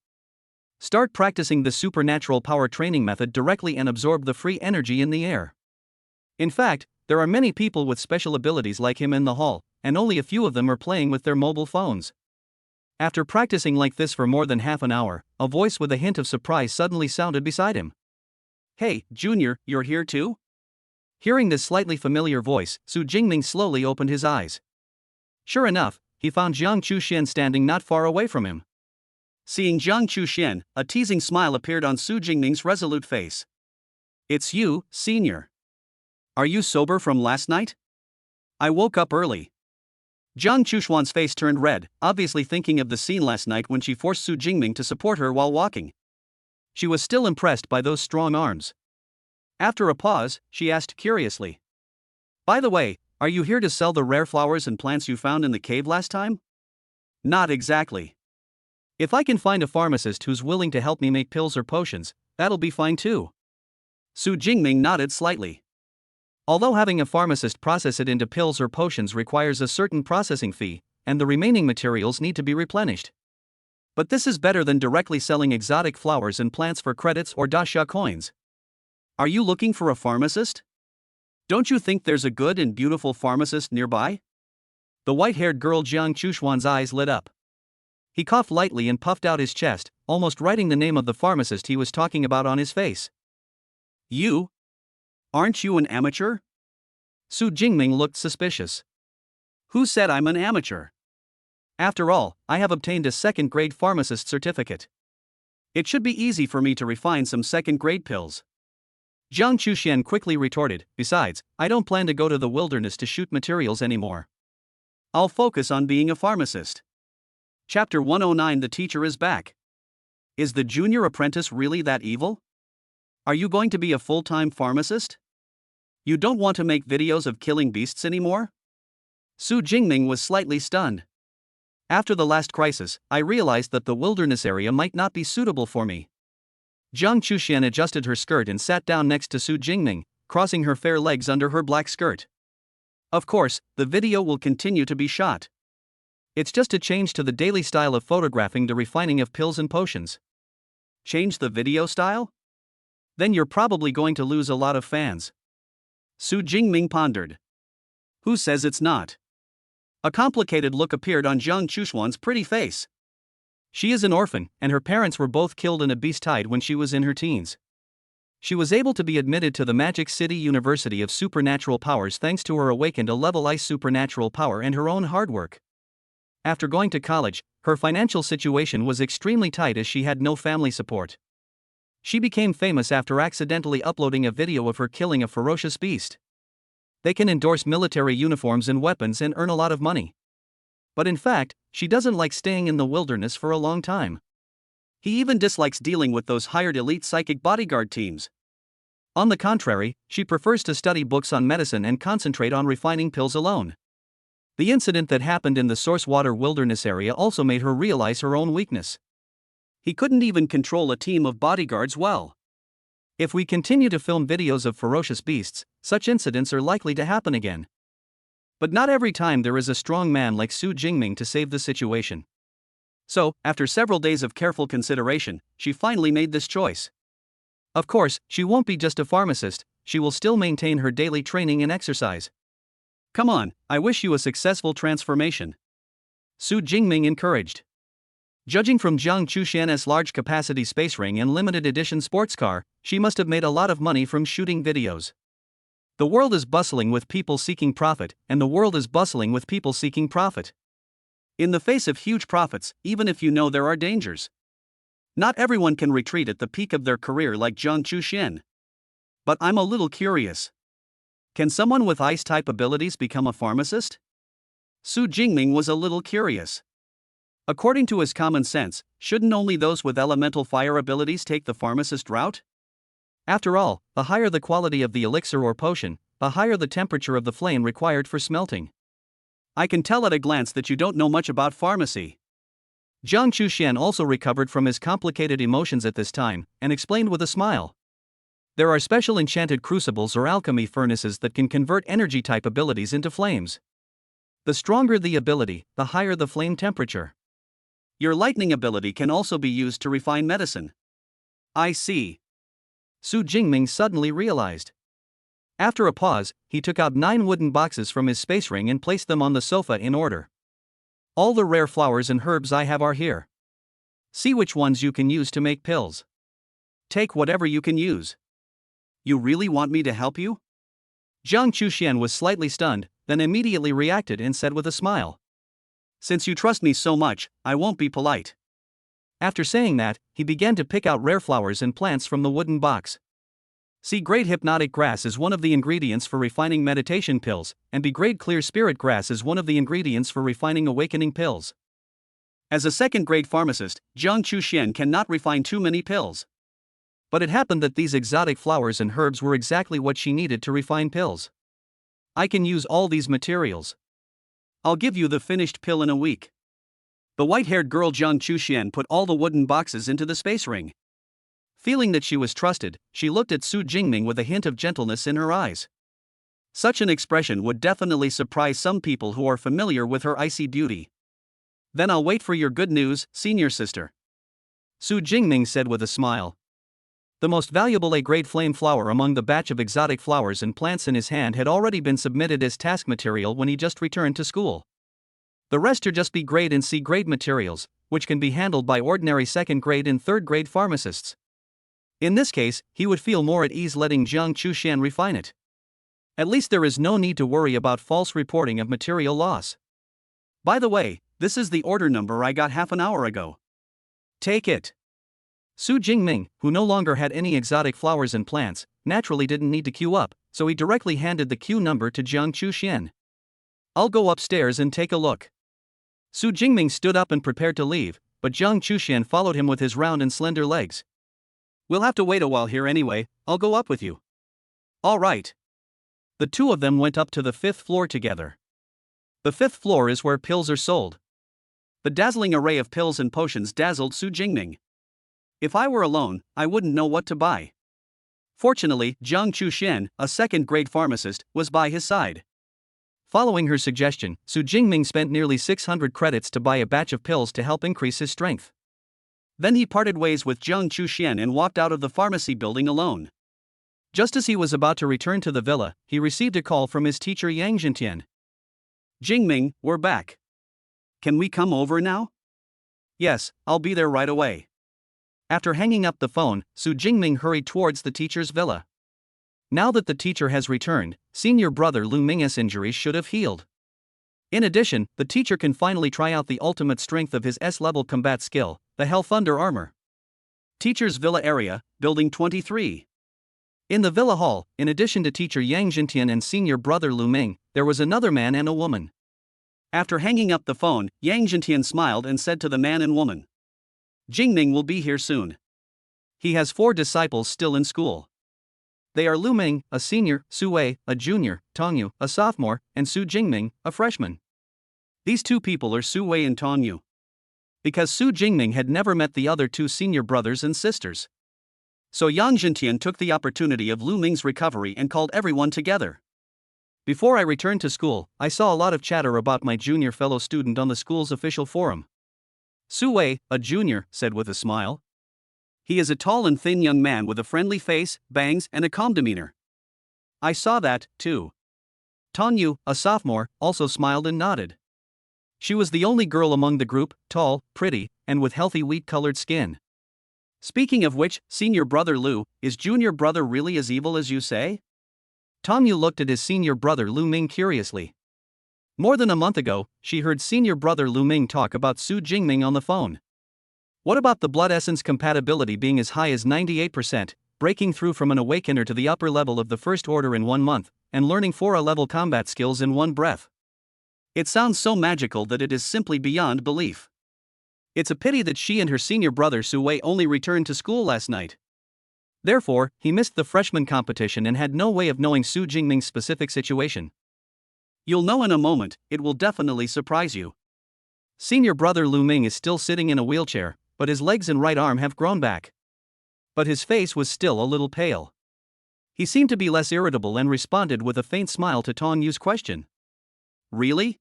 Start practicing the supernatural power training method directly and absorb the free energy in the air. In fact, there are many people with special abilities like him in the hall, and only a few of them are playing with their mobile phones. After practicing like this for more than half an hour, a voice with a hint of surprise suddenly sounded beside him. Hey, Junior, you're here too? Hearing this slightly familiar voice, Su Jingming slowly opened his eyes. Sure enough, he found Jiang Chuxian standing not far away from him. Seeing Jiang Chuxian, a teasing smile appeared on Su Jingming's resolute face. It's you, Senior. Are you sober from last night? I woke up early. Jiang Chuxian's face turned red, obviously thinking of the scene last night when she forced Su Jingming to support her while walking. She was still impressed by those strong arms. After a pause, she asked curiously. By the way, are you here to sell the rare flowers and plants you found in the cave last time? Not exactly. If I can find a pharmacist who's willing to help me make pills or potions, that'll be fine too. Su Jingming nodded slightly. Although having a pharmacist process it into pills or potions requires a certain processing fee, and the remaining materials need to be replenished. But this is better than directly selling exotic flowers and plants for credits or dasha coins. Are you looking for a pharmacist? Don't you think there's a good and beautiful pharmacist nearby? The white-haired girl Jiang Chuxian's eyes lit up. He coughed lightly and puffed out his chest, almost writing the name of the pharmacist he was talking about on his face. You? Aren't you an amateur? Su Jingming looked suspicious. Who said I'm an amateur? After all, I have obtained a second-grade pharmacist certificate. It should be easy for me to refine some second-grade pills. Jiang Chuxian quickly retorted, besides, I don't plan to go to the wilderness to shoot materials anymore. I'll focus on being a pharmacist. Chapter 109 The Teacher is Back. Is the junior apprentice really that evil? Are you going to be a full-time pharmacist? You don't want to make videos of killing beasts anymore? Su Jingming was slightly stunned. After the last crisis, I realized that the wilderness area might not be suitable for me. Jiang Chuxian adjusted her skirt and sat down next to Su Jingming, crossing her fair legs under her black skirt. Of course, the video will continue to be shot. It's just a change to the daily style of photographing the refining of pills and potions. Change the video style? Then you're probably going to lose a lot of fans. Su Jingming pondered. Who says it's not? A complicated look appeared on Jiang Chuxian's pretty face. She is an orphan, and her parents were both killed in a beast tide when she was in her teens. She was able to be admitted to the Magic City University of Supernatural Powers thanks to her awakened a level I supernatural power and her own hard work. After going to college, her financial situation was extremely tight as she had no family support. She became famous after accidentally uploading a video of her killing a ferocious beast. They can endorse military uniforms and weapons and earn a lot of money. But in fact, she doesn't like staying in the wilderness for a long time. He even dislikes dealing with those hired elite psychic bodyguard teams. On the contrary, she prefers to study books on medicine and concentrate on refining pills alone. The incident that happened in the Sourcewater Wilderness area also made her realize her own weakness. He couldn't even control a team of bodyguards well. If we continue to film videos of ferocious beasts, such incidents are likely to happen again. But not every time there is a strong man like Su Jingming to save the situation. So, after several days of careful consideration, she finally made this choice. Of course, she won't be just a pharmacist, she will still maintain her daily training and exercise. Come on, I wish you a successful transformation. Su Jingming encouraged. Judging from Jiang Chuxian's large-capacity space ring and limited-edition sports car, she must have made a lot of money from shooting videos. The world is bustling with people seeking profit, and the world is bustling with people seeking profit. In the face of huge profits, even if you know there are dangers. Not everyone can retreat at the peak of their career like Jiang Chuxian. But I'm a little curious. Can someone with ice-type abilities become a pharmacist? Su Jingming was a little curious. According to his common sense, shouldn't only those with elemental fire abilities take the pharmacist route? After all, the higher the quality of the elixir or potion, the higher the temperature of the flame required for smelting. I can tell at a glance that you don't know much about pharmacy. Jiang Chuxian also recovered from his complicated emotions at this time, and explained with a smile. There are special enchanted crucibles or alchemy furnaces that can convert energy-type abilities into flames. The stronger the ability, the higher the flame temperature. Your lightning ability can also be used to refine medicine. I see. Su Jingming suddenly realized. After a pause, he took out 9 wooden boxes from his space ring and placed them on the sofa in order. All the rare flowers and herbs I have are here. See which ones you can use to make pills. Take whatever you can use. You really want me to help you? Jiang Chuxian was slightly stunned, then immediately reacted and said with a smile. Since you trust me so much, I won't be polite. After saying that, he began to pick out rare flowers and plants from the wooden box. C. Grade hypnotic grass is one of the ingredients for refining meditation pills, and B. Grade clear spirit grass is one of the ingredients for refining awakening pills. As a second-grade pharmacist, Jiang Chuxian cannot refine too many pills. But it happened that these exotic flowers and herbs were exactly what she needed to refine pills. I can use all these materials. I'll give you the finished pill in a week. The white-haired girl Jiang Chuxian put all the wooden boxes into the space ring. Feeling that she was trusted, she looked at Su Jingming with a hint of gentleness in her eyes. Such an expression would definitely surprise some people who are familiar with her icy beauty. Then I'll wait for your good news, senior sister. Su Jingming said with a smile. The most valuable A-grade flame flower among the batch of exotic flowers and plants in his hand had already been submitted as task material when he just returned to school. The rest are just B-grade and C-grade materials, which can be handled by ordinary second-grade and third-grade pharmacists. In this case, he would feel more at ease letting Jiang Chuxian refine it. At least there is no need to worry about false reporting of material loss. By the way, this is the order number I got half an hour ago. Take it. Su Jingming, who no longer had any exotic flowers and plants, naturally didn't need to queue up, so he directly handed the queue number to Jiang Chuxian. I'll go upstairs and take a look. Su Jingming stood up and prepared to leave, but Jiang Chuxian followed him with his round and slender legs. We'll have to wait a while here anyway, I'll go up with you. All right. The two of them went up to the 5th floor together. The 5th floor is where pills are sold. The dazzling array of pills and potions dazzled Su Jingming. If I were alone, I wouldn't know what to buy. Fortunately, Jiang Chuxian, a second-grade pharmacist, was by his side. Following her suggestion, Su Jingming spent nearly 600 credits to buy a batch of pills to help increase his strength. Then he parted ways with Jiang Chuxian and walked out of the pharmacy building alone. Just as he was about to return to the villa, he received a call from his teacher Yang Jintian. Jingming, we're back. Can we come over now? Yes, I'll be there right away. After hanging up the phone, Su Jingming hurried towards the teacher's villa. Now that the teacher has returned, senior brother Lu Ming's injuries should have healed. In addition, the teacher can finally try out the ultimate strength of his S-level combat skill, the Hell Thunder Armor. Teacher's Villa Area, Building 23. In the villa hall, in addition to teacher Yang Jintian and senior brother Lu Ming, there was another man and a woman. After hanging up the phone, Yang Jintian smiled and said to the man and woman. Jingming will be here soon. He has 4 disciples still in school. They are Lu Ming, a senior, Su Wei, a junior, Tong Yu, a sophomore, and Su Jingming, a freshman. These 2 people are Su Wei and Tong Yu. Because Su Jingming had never met the other 2 senior brothers and sisters. So Yang Zhentian took the opportunity of Lu Ming's recovery and called everyone together. Before I returned to school, I saw a lot of chatter about my junior fellow student on the school's official forum. Su Wei, a junior, said with a smile. He is a tall and thin young man with a friendly face, bangs, and a calm demeanor. I saw that, too. Tong Yu, a sophomore, also smiled and nodded. She was the only girl among the group, tall, pretty, and with healthy wheat-colored skin. Speaking of which, senior brother Lu, is junior brother really as evil as you say? Tong Yu looked at his senior brother Lu Ming curiously. More than a month ago, she heard senior brother Lu Ming talk about Su Jingming on the phone. What about the blood essence compatibility being as high as 98%, breaking through from an awakener to the upper level of the first order in 1 month, and learning 4A-level combat skills in 1 breath? It sounds so magical that it is simply beyond belief. It's a pity that she and her senior brother Su Wei only returned to school last night. Therefore, he missed the freshman competition and had no way of knowing Su Jingming's specific situation. You'll know in a moment, it will definitely surprise you. Senior brother Lu Ming is still sitting in a wheelchair, but his legs and right arm have grown back. But his face was still a little pale. He seemed to be less irritable and responded with a faint smile to Tong Yu's question. Really?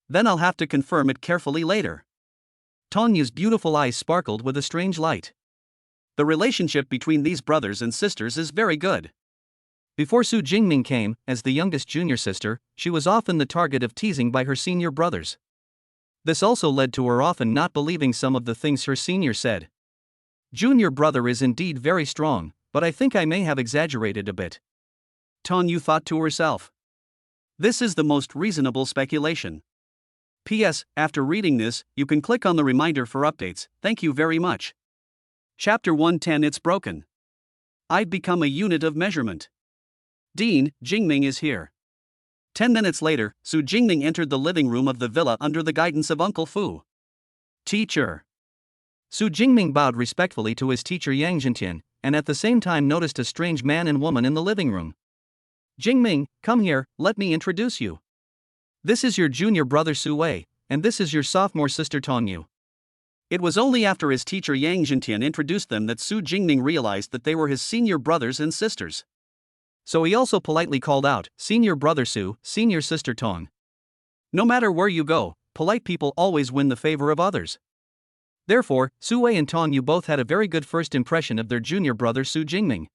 Then I'll have to confirm it carefully later. Tong Yu's beautiful eyes sparkled with a strange light. The relationship between these brothers and sisters is very good. Before Su Jingming came, as the youngest junior sister, she was often the target of teasing by her senior brothers. This also led to her often not believing some of the things her senior said. Junior brother is indeed very strong, but I think I may have exaggerated a bit. Tong Yu thought to herself. This is the most reasonable speculation. P.S. After reading this, you can click on the reminder for updates. Thank you very much. Chapter 110 It's broken. I've become a unit of measurement. Dean, Jingming is here. 10 minutes later, Su Jingming entered the living room of the villa under the guidance of Uncle Fu. Teacher. Su Jingming bowed respectfully to his teacher Yang Zhentian, and at the same time noticed a strange man and woman in the living room. Jingming, come here, let me introduce you. This is your junior brother Su Wei, and this is your sophomore sister Tong Yu. It was only after his teacher Yang Zhentian introduced them that Su Jingming realized that they were his senior brothers and sisters. So he also politely called out, Senior brother Su, senior sister Tong. No matter where you go, polite people always win the favor of others. Therefore, Su Wei and Tong Yu both had a very good first impression of their junior brother Su Jingming.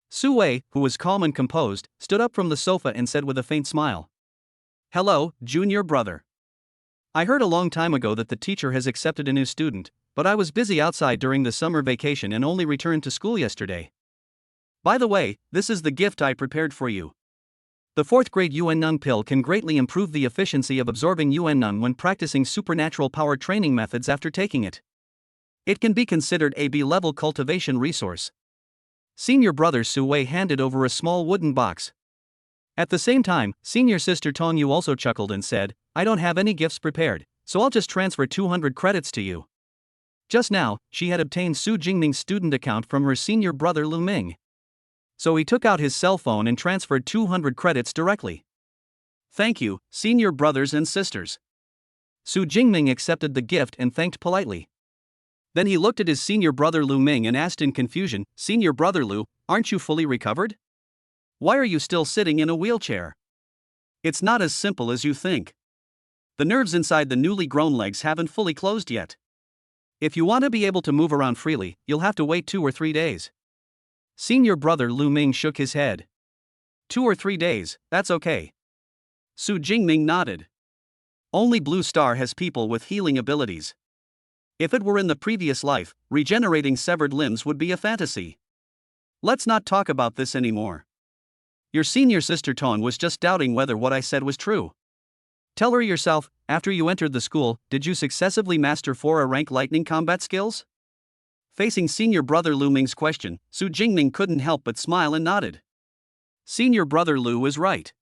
Su Wei, who was calm and composed, stood up from the sofa and said with a faint smile. Hello, junior brother. I heard a long time ago that the teacher has accepted a new student, but I was busy outside during the summer vacation and only returned to school yesterday. By the way, this is the gift I prepared for you. The 4th grade Yuan Nung pill can greatly improve the efficiency of absorbing Yuan Nung when practicing supernatural power training methods after taking it. It can be considered a B-level cultivation resource. Senior brother Su Wei handed over a small wooden box. At the same time, senior sister Tong Yu also chuckled and said, I don't have any gifts prepared, so I'll just transfer 200 credits to you. Just now, she had obtained Su Jingming's student account from her senior brother Lu Ming. So he took out his cell phone and transferred 200 credits directly. Thank you, senior brothers and sisters. Su Jingming accepted the gift and thanked politely. Then he looked at his senior brother Lu Ming and asked in confusion, Senior brother Lu, aren't you fully recovered? Why are you still sitting in a wheelchair? It's not as simple as you think. The nerves inside the newly grown legs haven't fully closed yet. If you want to be able to move around freely, you'll have to wait 2 or 3 days. Senior brother Lu Ming shook his head. 2 or 3 days, that's okay. Su Jingming nodded. Only Blue Star has people with healing abilities. If it were in the previous life, regenerating severed limbs would be a fantasy. Let's not talk about this anymore. Your senior sister Tong was just doubting whether what I said was true. Tell her yourself, after you entered the school, did you successively master 4A rank lightning combat skills? Facing senior brother Lu Ming's question, Su Jingming couldn't help but smile and nodded. Senior brother Lu is right.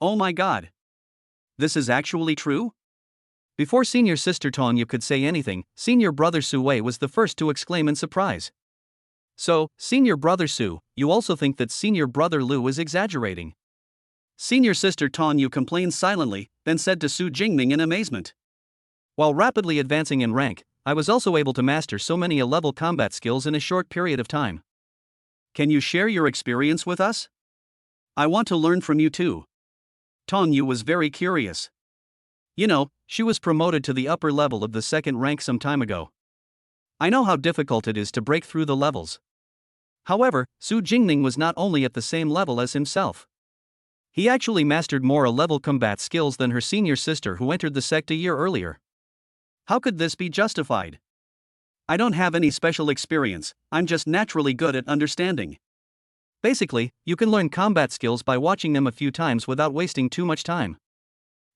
Oh my god. This is actually true? Before senior sister Tanya could say anything, senior brother Su Wei was the first to exclaim in surprise. So, senior brother Su, you also think that senior brother Lu is exaggerating? Senior sister Tanya complained silently, then said to Su Jingming in amazement. While rapidly advancing in rank, I was also able to master so many A-level combat skills in a short period of time. Can you share your experience with us? I want to learn from you too. Tanya was very curious. You know, she was promoted to the upper level of the second rank some time ago. I know how difficult it is to break through the levels. However, Su Jingming was not only at the same level as himself. He actually mastered more A-level combat skills than her senior sister who entered the sect a year earlier. How could this be justified? I don't have any special experience, I'm just naturally good at understanding. Basically, you can learn combat skills by watching them a few times without wasting too much time.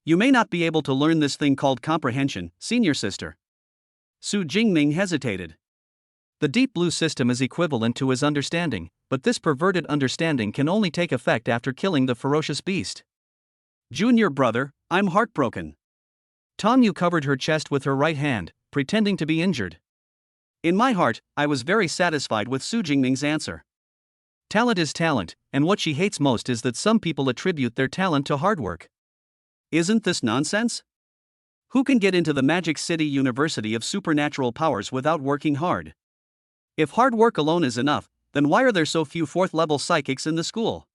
You may not be able to learn this thing called comprehension, senior sister. Su Jingming hesitated. The deep blue system is equivalent to his understanding, but this perverted understanding can only take effect after killing the ferocious beast. Junior brother, I'm heartbroken. Tanya covered her chest with her right hand, pretending to be injured. In my heart, I was very satisfied with Su Jingming's answer. Talent is talent, and what she hates most is that some people attribute their talent to hard work. Isn't this nonsense? Who can get into the Magic City University of Supernatural Powers without working hard? If hard work alone is enough, then why are there so few fourth-level psychics in the school?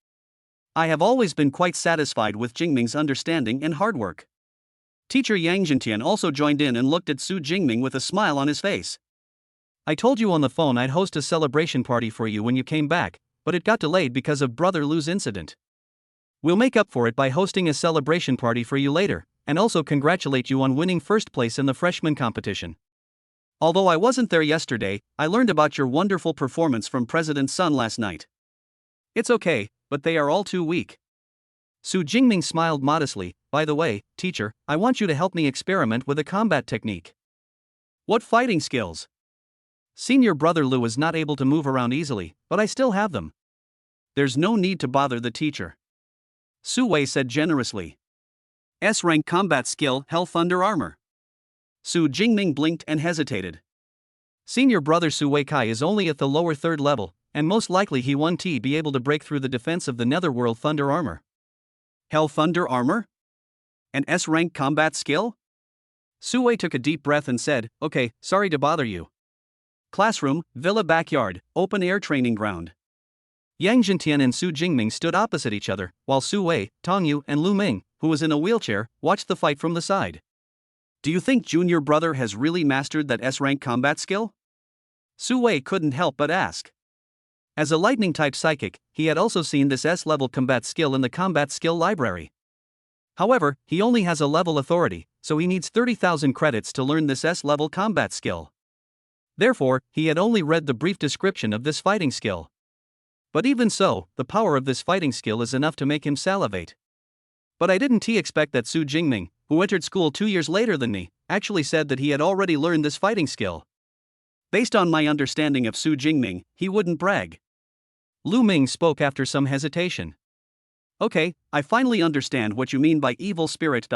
I have always been quite satisfied with Jingming's understanding and hard work. Teacher Yang Zhentian also joined in and looked at Su Jingming with a smile on his face. I told you on the phone I'd host a celebration party for you when you came back, but it got delayed because of Brother Lu's incident. We'll make up for it by hosting a celebration party for you later, and also congratulate you on winning first place in the freshman competition. Although I wasn't there yesterday, I learned about your wonderful performance from President Sun last night. It's okay, but they are all too weak. Su Jingming smiled modestly. By the way, teacher, I want you to help me experiment with a combat technique. What fighting skills? Senior brother Lu is not able to move around easily, but I still have them. There's no need to bother the teacher. Su Wei said generously. S-rank combat skill, Hell Thunder Armor. Su Jingming blinked and hesitated. Senior brother Su Wei Kai is only at the lower third level, and most likely he won't be able to break through the defense of the Netherworld Thunder Armor. Hell Thunder Armor? An S-rank combat skill? Su Wei took a deep breath and said, okay, sorry to bother you. Classroom, villa backyard, open-air training ground. Yang Zhentian and Su Jingming stood opposite each other, while Su Wei, Tong Yu and Lu Ming, who was in a wheelchair, watched the fight from the side. Do you think junior brother has really mastered that S-rank combat skill? Su Wei couldn't help but ask. As a lightning-type psychic, he had also seen this S-level combat skill in the combat skill library. However, he only has a level authority, so he needs 30,000 credits to learn this S-level combat skill. Therefore, he had only read the brief description of this fighting skill. But even so, the power of this fighting skill is enough to make him salivate. But I didn't expect that Su Jingming, who entered school 2 years later than me, actually said that he had already learned this fighting skill. Based on my understanding of Su Jingming, he wouldn't brag. Lu Ming spoke after some hesitation. Okay, I finally understand what you mean by evil spirit.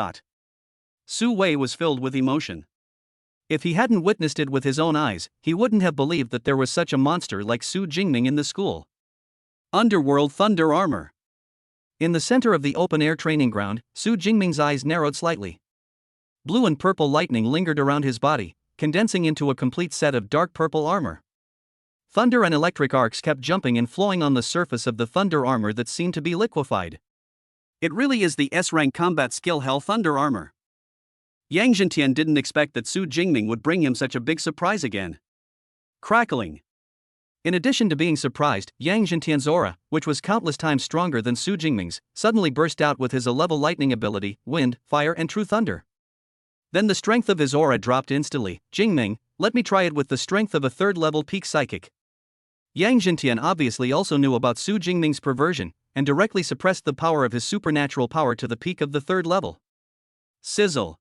Su Wei was filled with emotion. If he hadn't witnessed it with his own eyes, he wouldn't have believed that there was such a monster like Su Jingming in the school. Underworld Thunder Armor. In the center of the open-air training ground, Su Jingming's eyes narrowed slightly. Blue and purple lightning lingered around his body, condensing into a complete set of dark purple armor. Thunder and electric arcs kept jumping and flowing on the surface of the thunder armor that seemed to be liquefied. It really is the S-rank combat skill Hell Thunder Armor. Yang Zhentian didn't expect that Su Jingming would bring him such a big surprise again. Crackling. In addition to being surprised, Yang Zhentian's aura, which was countless times stronger than Su Jingming's, suddenly burst out with his A-level lightning ability, wind, fire and true thunder. Then the strength of his aura dropped instantly. Jingming, let me try it with the strength of a third-level peak psychic. Yang Zhentian obviously also knew about Su Jingming's perversion, and directly suppressed the power of his supernatural power to the peak of the third level. Sizzle.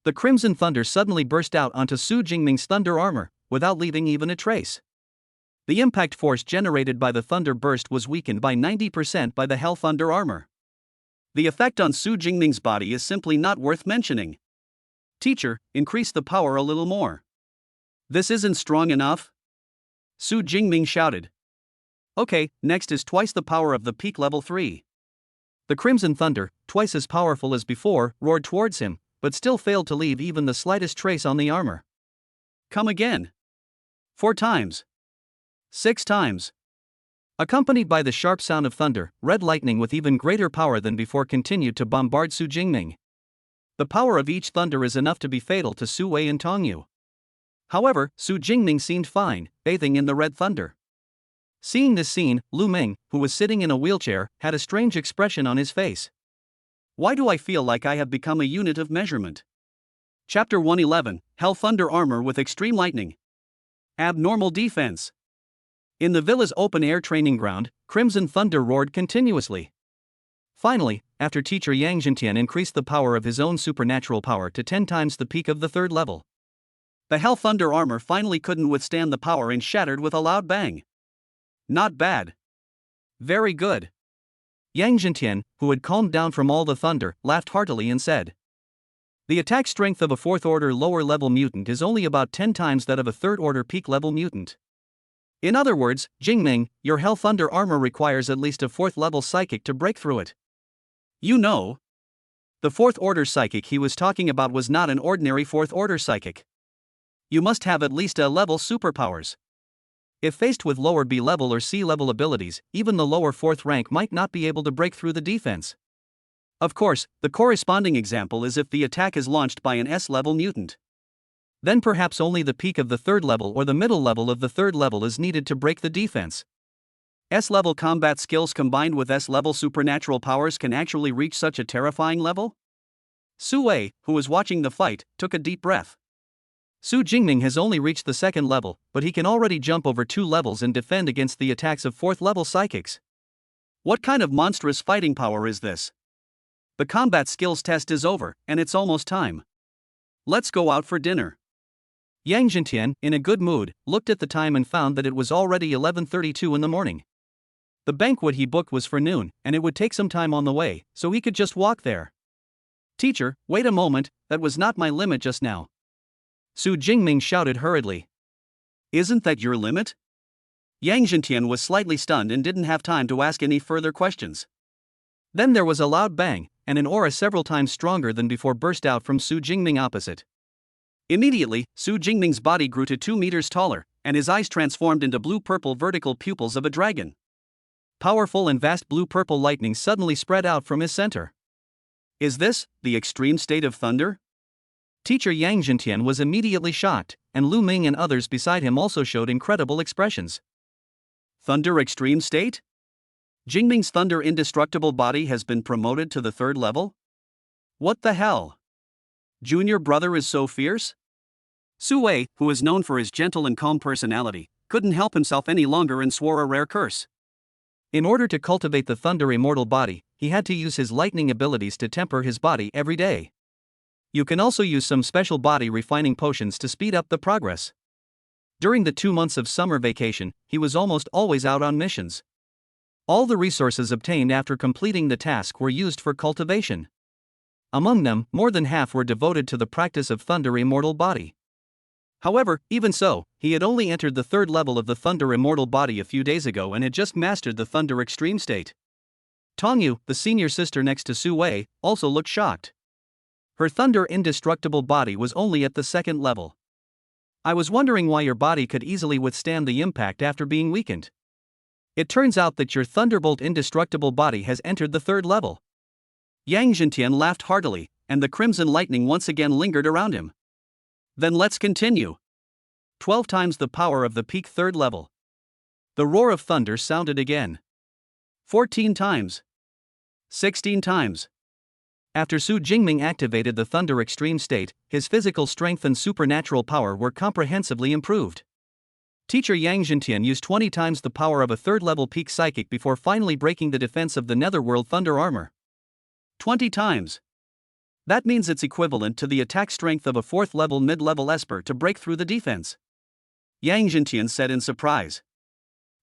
The crimson thunder suddenly burst out onto Su Jingming's thunder armor, without leaving even a trace. The impact force generated by the thunder burst was weakened by 90% by the Hell Thunder Armor. The effect on Su Jingming's body is simply not worth mentioning. Teacher, increase the power a little more. This isn't strong enough? Su Jingming shouted. Okay, next is twice the power of the peak level 3. The Crimson Thunder, twice as powerful as before, roared towards him, but still failed to leave even the slightest trace on the armor. Come again. 4 times. 6 times. Accompanied by the sharp sound of thunder, red lightning with even greater power than before continued to bombard Su Jingming. The power of each thunder is enough to be fatal to Su Wei and Tongyu. However, Su Jingming seemed fine, bathing in the red thunder. Seeing this scene, Lu Ming, who was sitting in a wheelchair, had a strange expression on his face. Why do I feel like I have become a unit of measurement? Chapter 111, Hell Thunder Armor with Extreme Lightning. Abnormal Defense. In the villa's open-air training ground, Crimson Thunder roared continuously. Finally, after teacher Yang Zhentian increased the power of his own supernatural power to 10 times the peak of the 3rd level, the Hell Thunder armor finally couldn't withstand the power and shattered with a loud bang. Not bad. Very good. Yang Zhentian, who had calmed down from all the thunder, laughed heartily and said, the attack strength of a 4th order lower level mutant is only about 10 times that of a 3rd order peak level mutant. In other words, Jingming, your Hell Thunder armor requires at least a 4th level psychic to break through it. You know, the 4th order psychic he was talking about was not an ordinary 4th order psychic. You must have at least A level superpowers. If faced with lower B level or C level abilities, even the lower 4th rank might not be able to break through the defense. Of course, the corresponding example is if the attack is launched by an S level mutant. Then perhaps only the peak of the 3rd level or the middle level of the 3rd level is needed to break the defense. S-level combat skills combined with S-level supernatural powers can actually reach such a terrifying level? Su Wei, who was watching the fight, took a deep breath. Su Jingming has only reached the 2nd level, but he can already jump over 2 levels and defend against the attacks of 4th level psychics. What kind of monstrous fighting power is this? The combat skills test is over, and it's almost time. Let's go out for dinner. Yang Zhentian, in a good mood, looked at the time and found that it was already 11:32 in the morning. The banquet he booked was for noon, and it would take some time on the way, so he could just walk there. Teacher, wait a moment, that was not my limit just now. Su Jingming shouted hurriedly. Isn't that your limit? Yang Zhentian was slightly stunned and didn't have time to ask any further questions. Then there was a loud bang, and an aura several times stronger than before burst out from Su Jingming opposite. Immediately, Su Jingming's body grew to 2 meters taller, and his eyes transformed into blue-purple vertical pupils of a dragon. Powerful and vast blue-purple lightning suddenly spread out from his center. Is this the extreme state of thunder? Teacher Yang Zhentian was immediately shocked, and Lu Ming and others beside him also showed incredible expressions. Thunder extreme state? Jingming's thunder indestructible body has been promoted to the 3rd level? What the hell? Junior brother is so fierce? Su Wei, who is known for his gentle and calm personality, couldn't help himself any longer and swore a rare curse. In order to cultivate the thunder immortal body, he had to use his lightning abilities to temper his body every day. You can also use some special body refining potions to speed up the progress. During the 2 months of summer vacation, he was almost always out on missions. All the resources obtained after completing the task were used for cultivation. Among them, more than half were devoted to the practice of thunder immortal body. However, even so, he had only entered the 3rd level of the thunder immortal body a few days ago and had just mastered the thunder extreme state. Tongyu, the senior sister next to Su Wei, also looked shocked. Her thunder indestructible body was only at the 2nd level. I was wondering why your body could easily withstand the impact after being weakened. It turns out that your thunderbolt indestructible body has entered the 3rd level. Yang Zhentian laughed heartily, and the crimson lightning once again lingered around him. Then let's continue. 12 times the power of the peak 3rd level. The roar of thunder sounded again. 14 times. 16 times. After Su Jingming activated the thunder extreme state, his physical strength and supernatural power were comprehensively improved. Teacher Yang Zhentian used 20 times the power of a 3rd level peak psychic before finally breaking the defense of the Netherworld thunder armor. 20 times. That means it's equivalent to the attack strength of a 4th level mid-level Esper to break through the defense. Yang Zhentian said in surprise.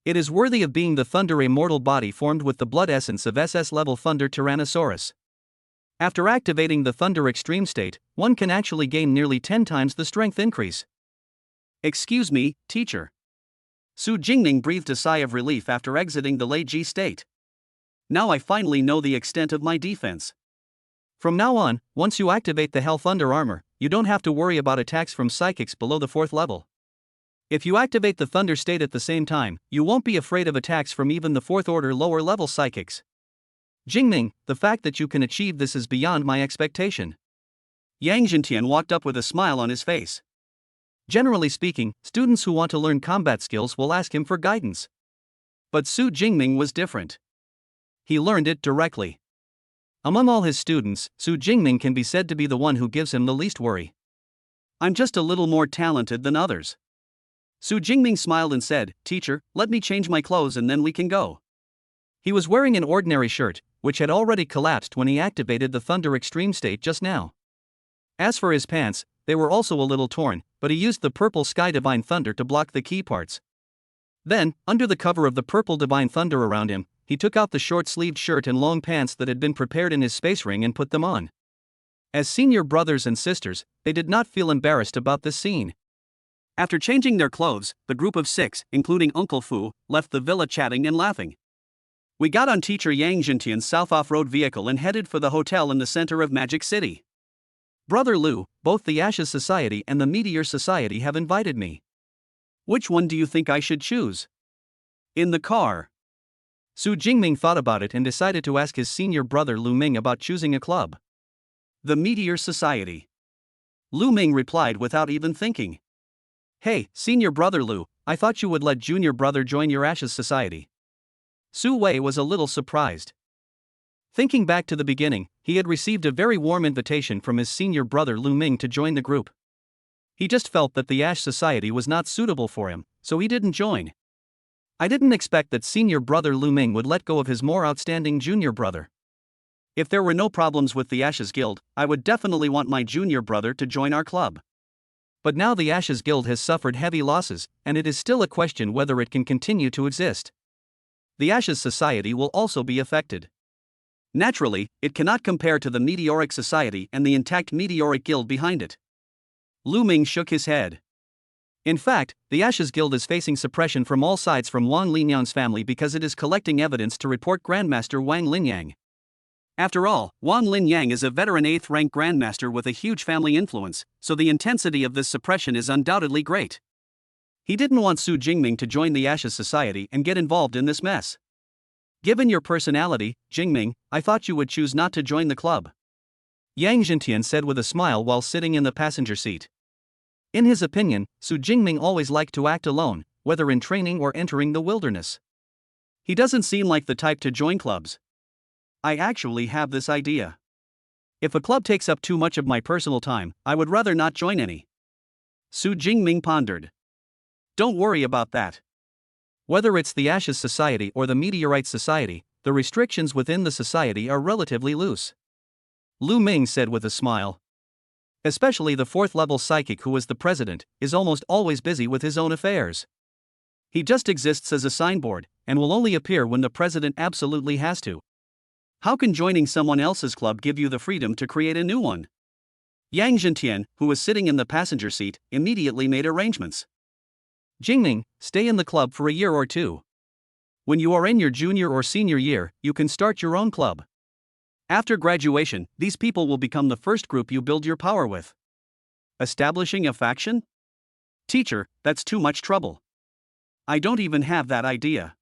It is worthy of being the thunder immortal body formed with the blood essence of SS level thunder Tyrannosaurus. After activating the Thunder Extreme state, one can actually gain nearly 10 times the strength increase. Excuse me, teacher. Su Jingming breathed a sigh of relief after exiting the Lei Ji state. Now I finally know the extent of my defense. From now on, once you activate the Hell Thunder armor, you don't have to worry about attacks from psychics below the 4th level. If you activate the Thunder state at the same time, you won't be afraid of attacks from even the 4th order lower level psychics. Jingming, the fact that you can achieve this is beyond my expectation. Yang Zhentian walked up with a smile on his face. Generally speaking, students who want to learn combat skills will ask him for guidance. But Su Jingming was different. He learned it directly. Among all his students, Su Jingming can be said to be the one who gives him the least worry. I'm just a little more talented than others. Su Jingming smiled and said, "Teacher, let me change my clothes and then we can go." He was wearing an ordinary shirt, which had already collapsed when he activated the Thunder Extreme state just now. As for his pants, they were also a little torn, but he used the purple Sky Divine Thunder to block the key parts. Then, under the cover of the purple Divine Thunder around him, he took out the short-sleeved shirt and long pants that had been prepared in his space ring and put them on. As senior brothers and sisters, they did not feel embarrassed about this scene. After changing their clothes, the group of 6, including Uncle Fu, left the villa chatting and laughing. We got on teacher Yang Zhentian's south off-road vehicle and headed for the hotel in the center of Magic City. Brother Lu, both the Ashes Society and the Meteor Society have invited me. Which one do you think I should choose? In the car. Su Jingming thought about it and decided to ask his senior brother Lu Ming about choosing a club. The Meteor Society. Lu Ming replied without even thinking. Hey, senior brother Lu, I thought you would let junior brother join your Ashes Society. Su Wei was a little surprised. Thinking back to the beginning, he had received a very warm invitation from his senior brother Lu Ming to join the group. He just felt that the Ash Society was not suitable for him, so he didn't join. I didn't expect that senior brother Lu Ming would let go of his more outstanding junior brother. If there were no problems with the Ashes Guild, I would definitely want my junior brother to join our club. But now the Ashes Guild has suffered heavy losses, and it is still a question whether it can continue to exist. The Ashes Society will also be affected. Naturally, it cannot compare to the Meteoric Society and the intact Meteoric Guild behind it. Lu Ming shook his head. In fact, the Ashes Guild is facing suppression from all sides from Wang Linyang's family because it is collecting evidence to report Grandmaster Wang Linyang. After all, Wang Linyang is a veteran 8th rank Grandmaster with a huge family influence, so the intensity of this suppression is undoubtedly great. He didn't want Su Jingming to join the Ashes Society and get involved in this mess. Given your personality, Jingming, I thought you would choose not to join the club. Yang Zhentian said with a smile while sitting in the passenger seat. In his opinion, Su Jingming always liked to act alone, whether in training or entering the wilderness. He doesn't seem like the type to join clubs. I actually have this idea. If a club takes up too much of my personal time, I would rather not join any. Su Jingming pondered. Don't worry about that. Whether it's the Ashes Society or the Meteorite Society, the restrictions within the society are relatively loose. Lu Ming said with a smile. Especially the 4th level psychic who is the president, is almost always busy with his own affairs. He just exists as a signboard, and will only appear when the president absolutely has to. How can joining someone else's club give you the freedom to create a new one? Yang Zhentian, who was sitting in the passenger seat, immediately made arrangements. Jingming, stay in the club for a year or two. When you are in your junior or senior year, you can start your own club. After graduation, these people will become the first group you build your power with. Establishing a faction? Teacher, that's too much trouble. I don't even have that idea.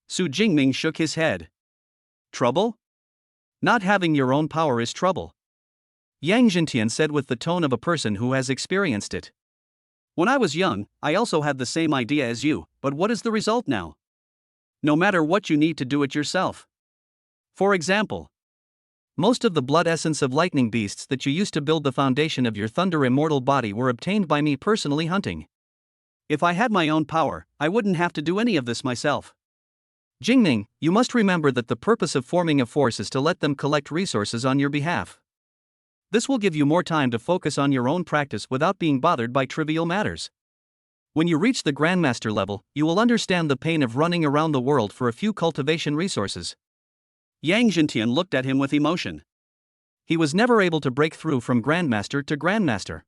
Su Jingming shook his head. Trouble? Not having your own power is trouble. Yang Zhentian said with the tone of a person who has experienced it. When I was young, I also had the same idea as you, but what is the result now? No matter what, you need to do it yourself. For example, most of the blood essence of lightning beasts that you used to build the foundation of your thunder immortal body were obtained by me personally hunting. If I had my own power, I wouldn't have to do any of this myself. Jingming, you must remember that the purpose of forming a force is to let them collect resources on your behalf. This will give you more time to focus on your own practice without being bothered by trivial matters. When you reach the Grandmaster level, you will understand the pain of running around the world for a few cultivation resources. Yang Zhentian looked at him with emotion. He was never able to break through from Grandmaster to Grandmaster.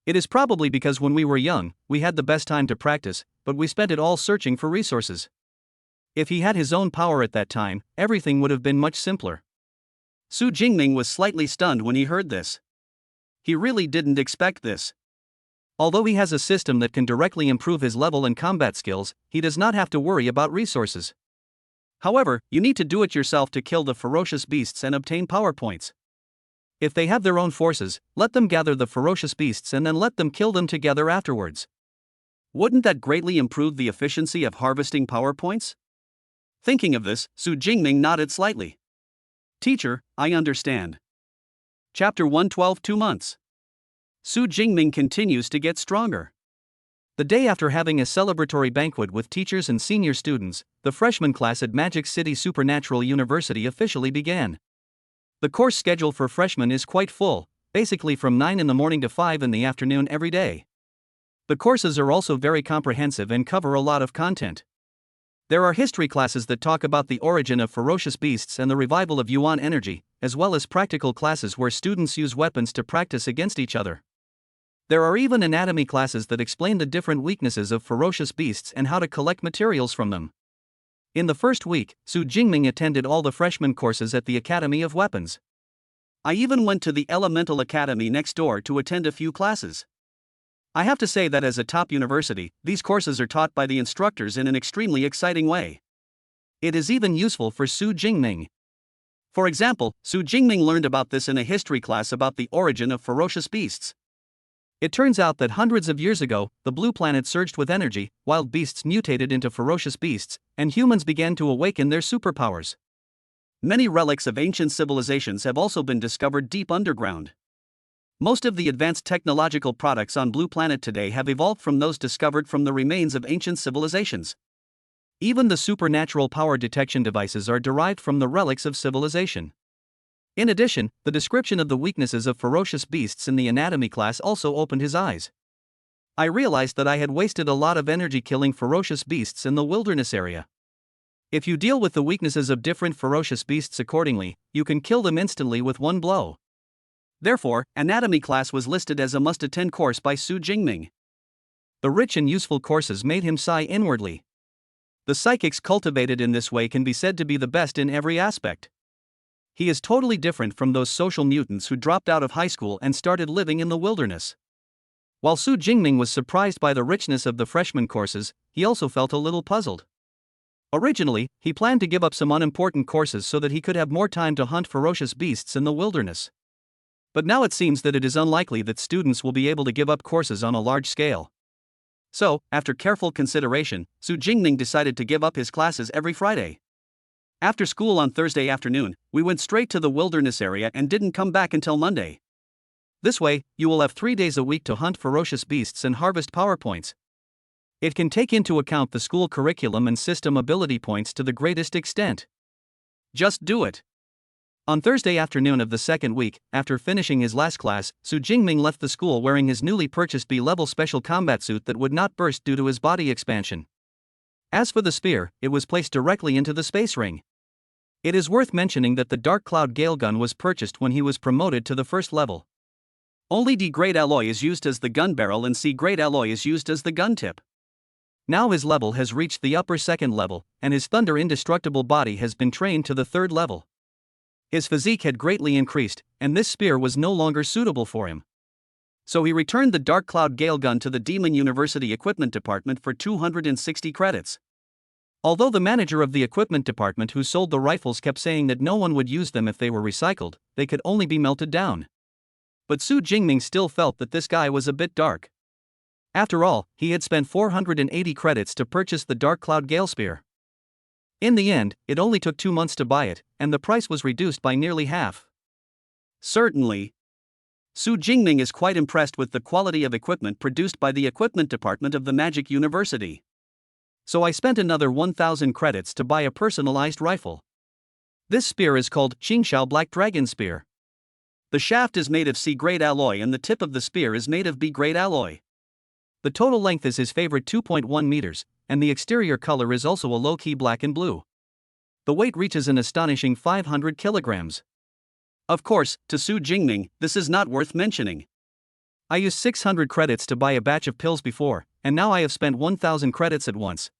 It is probably because when we were young, we had the best time to practice, but we spent it all searching for resources. If he had his own power at that time, everything would have been much simpler. Su Jingming was slightly stunned when he heard this. He really didn't expect this. Although he has a system that can directly improve his level and combat skills, he does not have to worry about resources. However, you need to do it yourself to kill the ferocious beasts and obtain power points. If they have their own forces, let them gather the ferocious beasts and then let them kill them together afterwards. Wouldn't that greatly improve the efficiency of harvesting power points? Thinking of this, Su Jingming nodded slightly. Teacher, I understand. Chapter 112 2 months. Su Jingming continues to get stronger. The day after having a celebratory banquet with teachers and senior students, the freshman class at Magic City Supernatural University officially began. The course schedule for freshmen is quite full, basically from 9 in the morning to 5 in the afternoon every day. The courses are also very comprehensive and cover a lot of content. There are history classes that talk about the origin of ferocious beasts and the revival of Yuan energy, as well as practical classes where students use weapons to practice against each other. There are even anatomy classes that explain the different weaknesses of ferocious beasts and how to collect materials from them. In the first week, Su Jingming attended all the freshman courses at the Academy of Weapons. I even went to the Elemental Academy next door to attend a few classes. I have to say that as a top university, these courses are taught by the instructors in an extremely exciting way. It is even useful for Su Jingming. For example, Su Jingming learned about this in a history class about the origin of ferocious beasts. It turns out that hundreds of years ago, the blue planet surged with energy, wild beasts mutated into ferocious beasts, and humans began to awaken their superpowers. Many relics of ancient civilizations have also been discovered deep underground. Most of the advanced technological products on Blue Planet today have evolved from those discovered from the remains of ancient civilizations. Even the supernatural power detection devices are derived from the relics of civilization. In addition, the description of the weaknesses of ferocious beasts in the anatomy class also opened his eyes. I realized that I had wasted a lot of energy killing ferocious beasts in the wilderness area. If you deal with the weaknesses of different ferocious beasts accordingly, you can kill them instantly with one blow. Therefore, anatomy class was listed as a must-attend course by Su Jingming. The rich and useful courses made him sigh inwardly. The psychics cultivated in this way can be said to be the best in every aspect. He is totally different from those social mutants who dropped out of high school and started living in the wilderness. While Su Jingming was surprised by the richness of the freshman courses, he also felt a little puzzled. Originally, he planned to give up some unimportant courses so that he could have more time to hunt ferocious beasts in the wilderness. But now it seems that it is unlikely that students will be able to give up courses on a large scale. So, after careful consideration, Su Jingming decided to give up his classes every Friday. After school on Thursday afternoon, we went straight to the wilderness area and didn't come back until Monday. This way, you will have 3 days a week to hunt ferocious beasts and harvest power points. It can take into account the school curriculum and system ability points to the greatest extent. Just do it. On Thursday afternoon of the second week, after finishing his last class, Su Jingming left the school wearing his newly purchased B-level special combat suit that would not burst due to his body expansion. As for the spear, it was placed directly into the space ring. It is worth mentioning that the Dark Cloud Gale gun was purchased when he was promoted to the first level. Only D-grade alloy is used as the gun barrel and C-grade alloy is used as the gun tip. Now his level has reached the upper second level, and his thunder indestructible body has been trained to the third level. His physique had greatly increased, and this spear was no longer suitable for him. So he returned the Dark Cloud Gale gun to the Demon University Equipment Department for 260 credits. Although the manager of the equipment department who sold the rifles kept saying that no one would use them if they were recycled, they could only be melted down. But Su Jingming still felt that this guy was a bit dark. After all, he had spent 480 credits to purchase the Dark Cloud Gale spear. In the end, it only took 2 months to buy it, and the price was reduced by nearly half. Certainly. Su Jingming is quite impressed with the quality of equipment produced by the equipment department of the Magic University. So I spent another 1,000 credits to buy a personalized rifle. This spear is called Qingxiao Black Dragon Spear. The shaft is made of C-grade alloy and the tip of the spear is made of B-grade alloy. The total length is his favorite 2.1 meters, and the exterior color is also a low-key black and blue. The weight reaches an astonishing 500 kilograms. Of course, to Su Jingming, this is not worth mentioning. I used 600 credits to buy a batch of pills before, and now I have spent 1000 credits at once.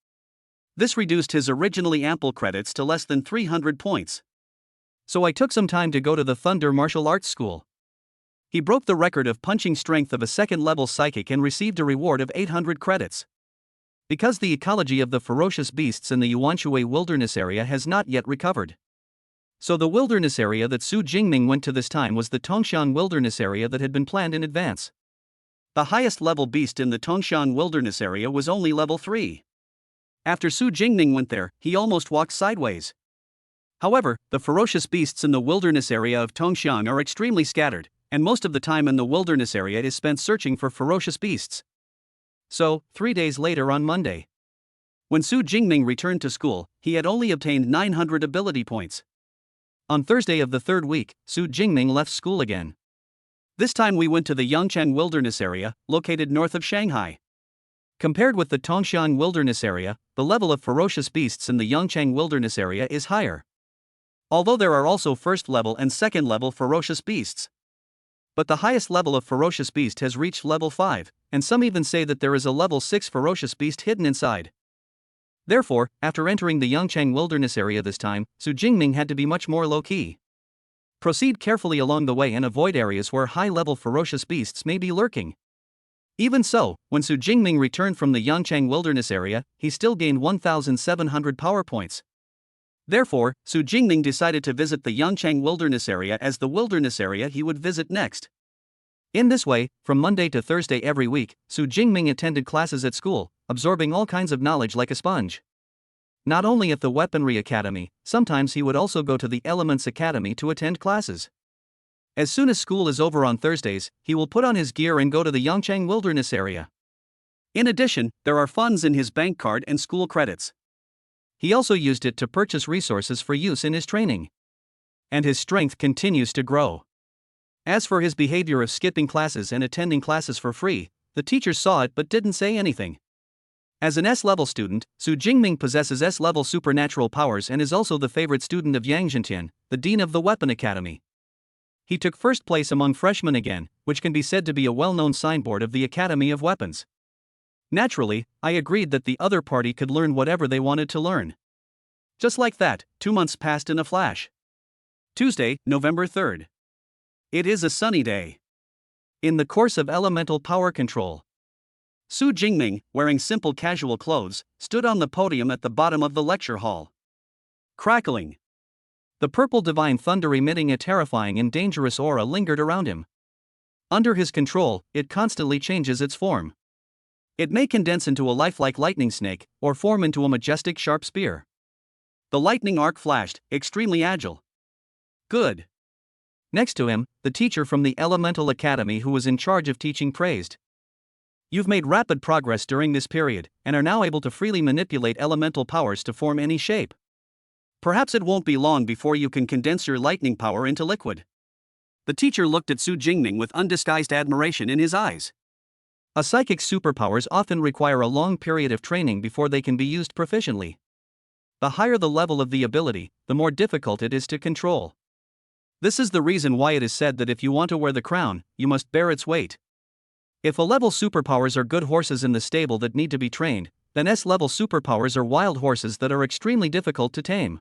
This reduced his originally ample credits to less than 300 points. So I took some time to go to the Thunder Martial Arts School. He broke the record of punching strength of a second-level psychic and received a reward of 800 credits. Because the ecology of the ferocious beasts in the Yuanshui wilderness area has not yet recovered. So the wilderness area that Su Jingming went to this time was the Tongshan wilderness area that had been planned in advance. The highest level beast in the Tongshan wilderness area was only level 3. After Su Jingming went there, he almost walked sideways. However, the ferocious beasts in the wilderness area of Tongshan are extremely scattered, and most of the time in the wilderness area is spent searching for ferocious beasts. So, 3 days later on Monday, when Su Jingming returned to school, he had only obtained 900 ability points. On Thursday of the third week, Su Jingming left school again. This time we went to the Yangchang wilderness area, located north of Shanghai. Compared with the Tongshan wilderness area, the level of ferocious beasts in the Yangchang wilderness area is higher. Although there are also first level and second level ferocious beasts. But the highest level of ferocious beast has reached level 5, and some even say that there is a level 6 ferocious beast hidden inside. Therefore, after entering the Yangchang wilderness area this time, Su Jingming had to be much more low-key. Proceed carefully along the way and avoid areas where high-level ferocious beasts may be lurking. Even so, when Su Jingming returned from the Yangchang wilderness area, he still gained 1,700 power points. Therefore, Su Jingming decided to visit the Yangchang wilderness area as the wilderness area he would visit next. In this way, from Monday to Thursday every week, Su Jingming attended classes at school, absorbing all kinds of knowledge like a sponge. Not only at the Weaponry Academy, sometimes he would also go to the Elements Academy to attend classes. As soon as school is over on Thursdays, he will put on his gear and go to the Yangchang wilderness area. In addition, there are funds in his bank card and school credits. He also used it to purchase resources for use in his training. And his strength continues to grow. As for his behavior of skipping classes and attending classes for free, the teachers saw it but didn't say anything. As an S-level student, Su Jingming possesses S-level supernatural powers and is also the favorite student of Yang Zhentian, the dean of the Weapon Academy. He took first place among freshmen again, which can be said to be a well-known signboard of the Academy of Weapons. Naturally, I agreed that the other party could learn whatever they wanted to learn. Just like that, 2 months passed in a flash. Tuesday, November 3rd. It is a sunny day. In the course of elemental power control, Su Jingming, wearing simple casual clothes, stood on the podium at the bottom of the lecture hall. Crackling. The purple divine thunder emitting a terrifying and dangerous aura lingered around him. Under his control, it constantly changes its form. It may condense into a lifelike lightning snake, or form into a majestic sharp spear. The lightning arc flashed, extremely agile. Good. Next to him, the teacher from the Elemental Academy who was in charge of teaching praised. You've made rapid progress during this period, and are now able to freely manipulate elemental powers to form any shape. Perhaps it won't be long before you can condense your lightning power into liquid. The teacher looked at Su Jingming with undisguised admiration in his eyes. A psychic's superpowers often require a long period of training before they can be used proficiently. The higher the level of the ability, the more difficult it is to control. This is the reason why it is said that if you want to wear the crown, you must bear its weight. If A-level superpowers are good horses in the stable that need to be trained, then S-level superpowers are wild horses that are extremely difficult to tame.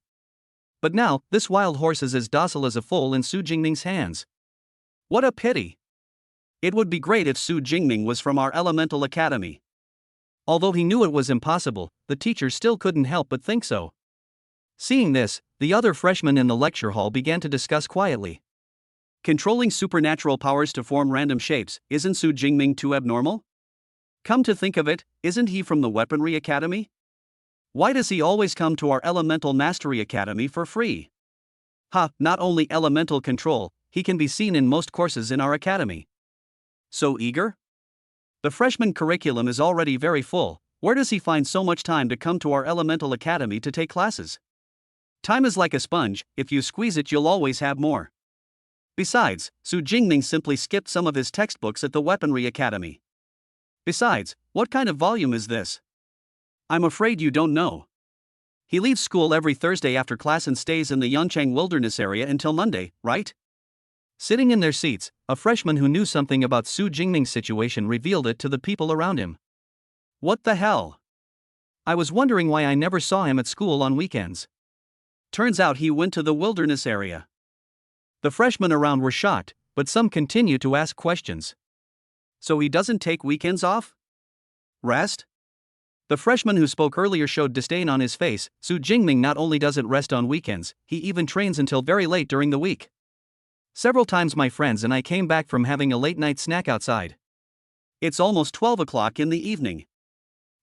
But now, this wild horse is as docile as a foal in Su Jingming's hands. What a pity! It would be great if Su Jingming was from our Elemental Academy. Although he knew it was impossible, the teacher still couldn't help but think so. Seeing this, the other freshmen in the lecture hall began to discuss quietly. Controlling supernatural powers to form random shapes, isn't Su Jingming too abnormal? Come to think of it, isn't he from the Weaponry Academy? Why does he always come to our Elemental Mastery Academy for free? Not only elemental control, he can be seen in most courses in our academy. So eager? The freshman curriculum is already very full. Where does he find so much time to come to our Elemental Academy to take classes? Time is like a sponge, if you squeeze it you'll always have more. Besides, Su Jingming simply skipped some of his textbooks at the Weaponry Academy. Besides, what kind of volume is this? I'm afraid you don't know. He leaves school every Thursday after class and stays in the Yangchang wilderness area until Monday, right? Sitting in their seats, a freshman who knew something about Su Jingming's situation revealed it to the people around him. What the hell? I was wondering why I never saw him at school on weekends. Turns out he went to the wilderness area. The freshmen around were shocked, but some continued to ask questions. So he doesn't take weekends off? Rest? The freshman who spoke earlier showed disdain on his face. Su Jingming not only doesn't rest on weekends, he even trains until very late during the week. Several times my friends and I came back from having a late night snack outside. It's almost 12 o'clock in the evening.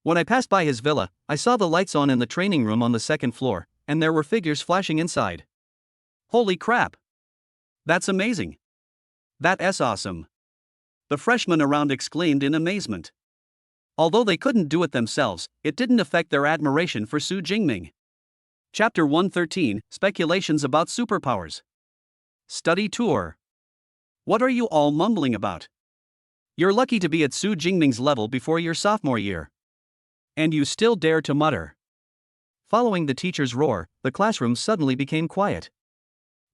When I passed by his villa, I saw the lights on in the training room on the second floor, and there were figures flashing inside. Holy crap! That's amazing! That's awesome! The freshmen around exclaimed in amazement. Although they couldn't do it themselves, it didn't affect their admiration for Su Jingming. Chapter 113, Speculations about Superpowers. Study Tour. What are you all mumbling about? You're lucky to be at Su Jingming's level before your sophomore year. And you still dare to mutter. Following the teacher's roar, the classroom suddenly became quiet.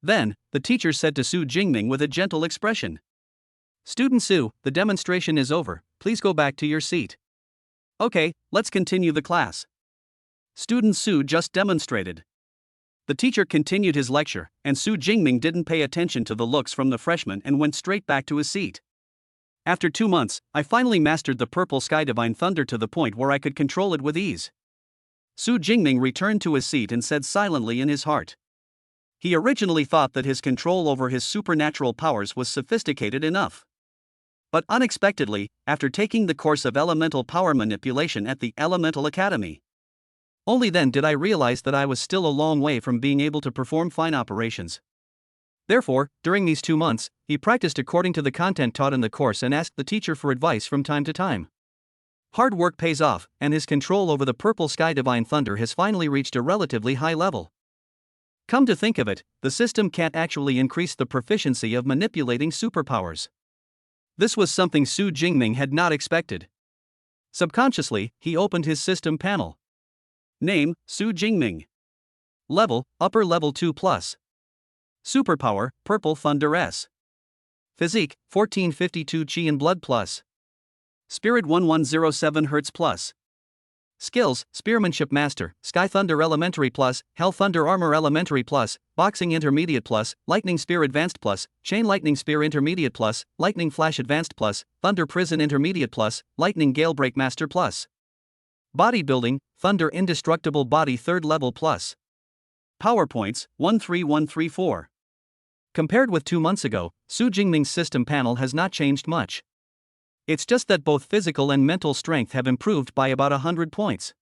Then, the teacher said to Su Jingming with a gentle expression. Student Su, the demonstration is over, please go back to your seat. Okay, let's continue the class. Student Su just demonstrated. The teacher continued his lecture, and Su Jingming didn't pay attention to the looks from the freshman and went straight back to his seat. After 2 months, I finally mastered the purple sky divine thunder to the point where I could control it with ease. Su Jingming returned to his seat and said silently in his heart. He originally thought that his control over his supernatural powers was sophisticated enough. But unexpectedly, after taking the course of elemental power manipulation at the Elemental Academy, only then did I realize that I was still a long way from being able to perform fine operations. Therefore, during these 2 months, he practiced according to the content taught in the course and asked the teacher for advice from time to time. Hard work pays off, and his control over the purple sky divine thunder has finally reached a relatively high level. Come to think of it, the system can't actually increase the proficiency of manipulating superpowers. This was something Su Jingming had not expected. Subconsciously, he opened his system panel. Name, Su Jingming. Level, upper level 2+. Superpower, Purple Thunder S. Physique, 1452 Chi and Blood plus. Spirit 1107 Hz plus. Skills, Spearmanship Master, Sky Thunder Elementary plus, Hell Thunder Armor Elementary plus, Boxing Intermediate plus, Lightning Spear Advanced plus, Chain Lightning Spear Intermediate plus, Lightning Flash Advanced plus, Thunder Prison Intermediate plus, Lightning Gale Break Master plus. Bodybuilding, Thunder Indestructible Body 3rd level plus. PowerPoints, 13134. Compared with 2 months ago, Su Jingming's system panel has not changed much. It's just that both physical and mental strength have improved by about 100 points.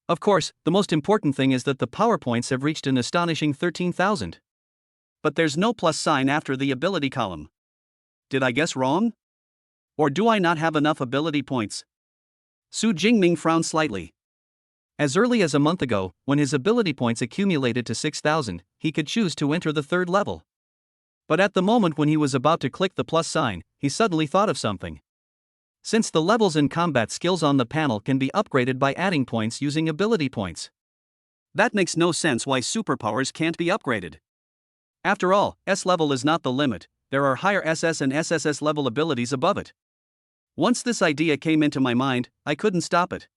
Of course, the most important thing is that the PowerPoints have reached an astonishing 13,000. But there's no plus sign after the ability column. Did I guess wrong? Or do I not have enough ability points? Su Jingming frowned slightly. As early as a month ago, when his ability points accumulated to 6,000, he could choose to enter the 3rd level. But at the moment when he was about to click the plus sign, he suddenly thought of something. Since the levels and combat skills on the panel can be upgraded by adding points using ability points, that makes no sense why superpowers can't be upgraded. After all, S level is not the limit, there are higher SS and SSS level abilities above it. Once this idea came into my mind, I couldn't stop it.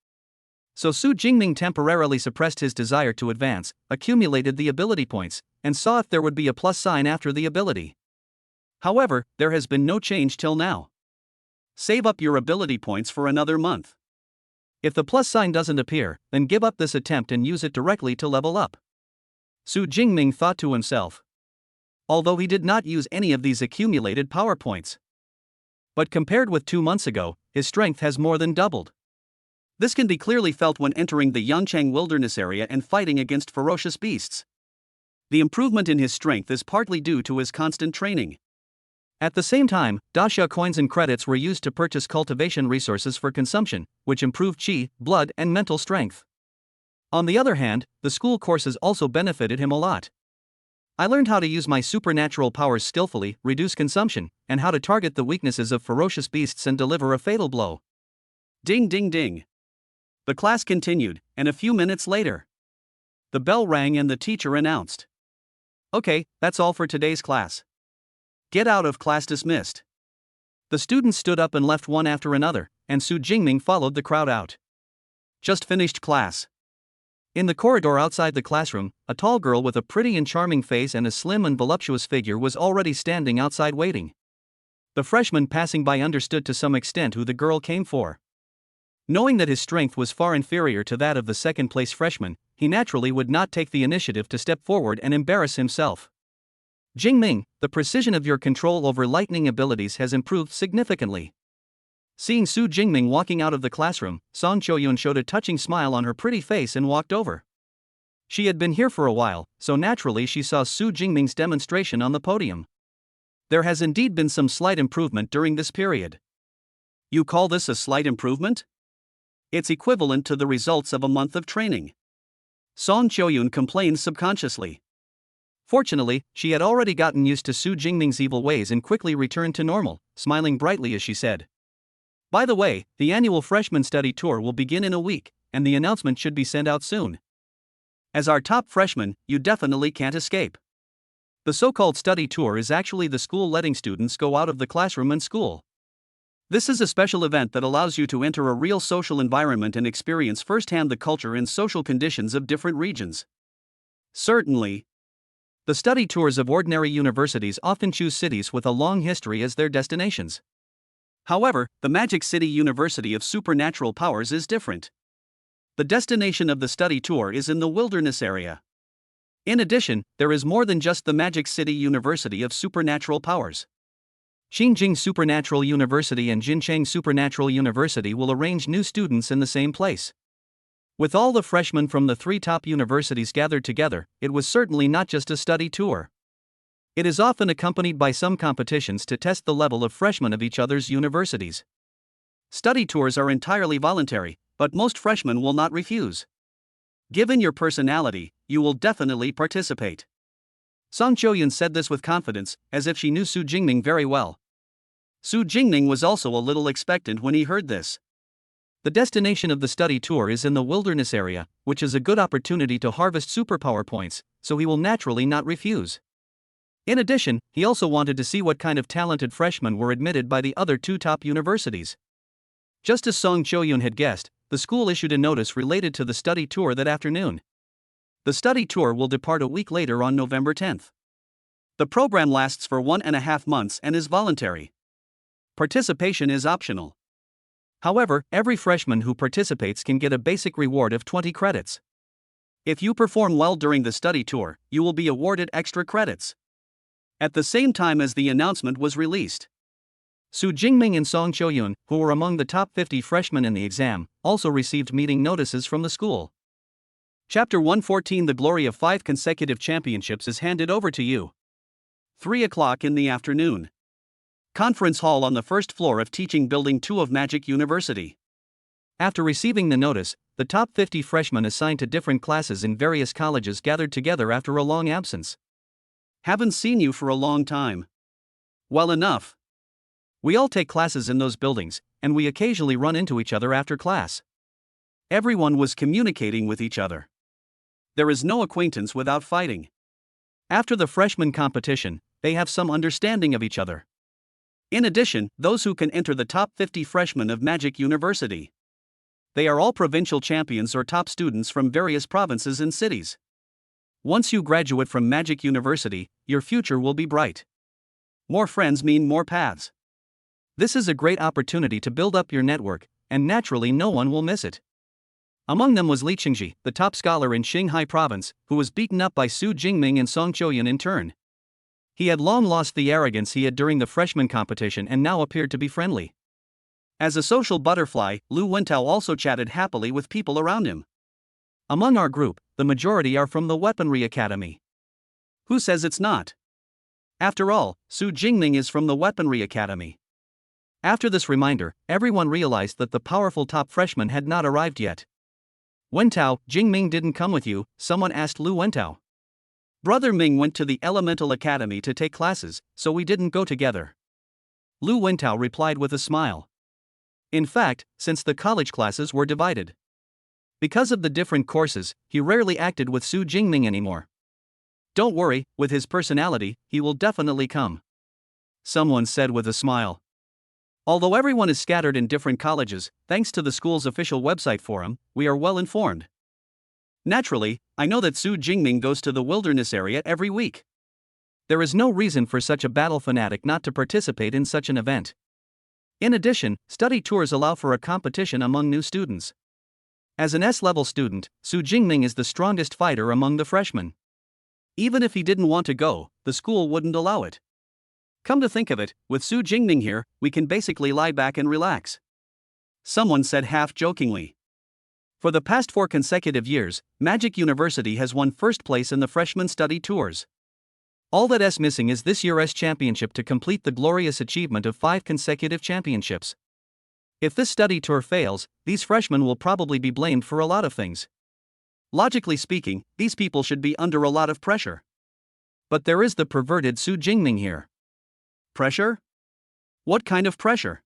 So Su Jingming temporarily suppressed his desire to advance, accumulated the ability points, and saw if there would be a plus sign after the ability. However, there has been no change till now. Save up your ability points for another month. If the plus sign doesn't appear, then give up this attempt and use it directly to level up. Su Jingming thought to himself. Although he did not use any of these accumulated power points. But compared with 2 months ago, his strength has more than doubled. This can be clearly felt when entering the Yangchang wilderness area and fighting against ferocious beasts. The improvement in his strength is partly due to his constant training. At the same time, Dasha coins and credits were used to purchase cultivation resources for consumption, which improved chi, blood, and mental strength. On the other hand, the school courses also benefited him a lot. I learned how to use my supernatural powers skillfully, reduce consumption, and how to target the weaknesses of ferocious beasts and deliver a fatal blow. Ding ding ding. The class continued, and a few minutes later, the bell rang and the teacher announced. Okay, that's all for today's class. Get out of class dismissed. The students stood up and left one after another, and Su Jingming followed the crowd out. Just finished class. In the corridor outside the classroom, a tall girl with a pretty and charming face and a slim and voluptuous figure was already standing outside waiting. The freshman passing by understood to some extent who the girl came for. Knowing that his strength was far inferior to that of the second-place freshman, he naturally would not take the initiative to step forward and embarrass himself. Jingming, the precision of your control over lightning abilities has improved significantly. Seeing Su Jingming walking out of the classroom, Song Choyun showed a touching smile on her pretty face and walked over. She had been here for a while, so naturally she saw Su Jingming's demonstration on the podium. There has indeed been some slight improvement during this period. You call this a slight improvement? It's equivalent to the results of a month of training. Song Choyun complained subconsciously. Fortunately, she had already gotten used to Su Jingming's evil ways and quickly returned to normal, smiling brightly as she said, "By the way, the annual freshman study tour will begin in a week, and the announcement should be sent out soon. As our top freshman, you definitely can't escape. The so-called study tour is actually the school letting students go out of the classroom and school. This is a special event that allows you to enter a real social environment and experience firsthand the culture and social conditions of different regions." Certainly. The study tours of ordinary universities often choose cities with a long history as their destinations. However, the Magic City University of Supernatural Powers is different. The destination of the study tour is in the wilderness area. In addition, there is more than just the Magic City University of Supernatural Powers. Xinjiang Supernatural University and Jincheng Supernatural University will arrange new students in the same place. With all the freshmen from the three top universities gathered together, it was certainly not just a study tour. It is often accompanied by some competitions to test the level of freshmen of each other's universities. Study tours are entirely voluntary, but most freshmen will not refuse. Given your personality, you will definitely participate. Song Choyun said this with confidence, as if she knew Su Jingming very well. Su Jingming was also a little expectant when he heard this. The destination of the study tour is in the wilderness area, which is a good opportunity to harvest superpower points, so he will naturally not refuse. In addition, he also wanted to see what kind of talented freshmen were admitted by the other two top universities. Just as Song Choyun had guessed, the school issued a notice related to the study tour that afternoon. The study tour will depart a week later on November 10th. The program lasts for 1.5 months and is voluntary. Participation is optional. However, every freshman who participates can get a basic reward of 20 credits. If you perform well during the study tour, you will be awarded extra credits. At the same time as the announcement was released, Su Jingming and Song Choyun, who were among the top 50 freshmen in the exam, also received meeting notices from the school. Chapter 114 The Glory of 5 Consecutive Championships is handed over to you. 3 o'clock in the afternoon. Conference hall on the first floor of Teaching Building 2 of Magic University. After receiving the notice, the top 50 freshmen assigned to different classes in various colleges gathered together after a long absence. Haven't seen you for a long time. Well enough. We all take classes in those buildings, and we occasionally run into each other after class. Everyone was communicating with each other. There is no acquaintance without fighting. After the freshman competition, they have some understanding of each other. In addition, those who can enter the top 50 freshmen of Magic University. They are all provincial champions or top students from various provinces and cities. Once you graduate from Magic University, your future will be bright. More friends mean more paths. This is a great opportunity to build up your network, and naturally no one will miss it. Among them was Li Qingji, the top scholar in Qinghai province, who was beaten up by Su Jingming and Song Choyun in turn. He had long lost the arrogance he had during the freshman competition and now appeared to be friendly. As a social butterfly, Lu Wentao also chatted happily with people around him. Among our group, the majority are from the Weaponry Academy. Who says it's not? After all, Su Jingming is from the Weaponry Academy. After this reminder, everyone realized that the powerful top freshman had not arrived yet. Wentao, Jingming didn't come with you, someone asked Lu Wentao. Brother Ming went to the Elemental Academy to take classes, so we didn't go together. Lu Wentao replied with a smile. In fact, since the college classes were divided. Because of the different courses, he rarely acted with Su Jingming anymore. Don't worry, with his personality, he will definitely come. someone said with a smile. Although everyone is scattered in different colleges, thanks to the school's official website forum, we are well informed. Naturally, I know that Su Jingming goes to the wilderness area every week. There is no reason for such a battle fanatic not to participate in such an event. In addition, study tours allow for a competition among new students. As an S-level student, Su Jingming is the strongest fighter among the freshmen. Even if he didn't want to go, the school wouldn't allow it. Come to think of it, with Su Jingming here, we can basically lie back and relax. Someone said half-jokingly. For the past 4 consecutive years, Magic University has won first place in the freshman study tours. All that's missing is this year's championship to complete the glorious achievement of 5 consecutive championships. If this study tour fails, these freshmen will probably be blamed for a lot of things. Logically speaking, these people should be under a lot of pressure. But there is the perverted Su Jingming here. Pressure? What kind of pressure?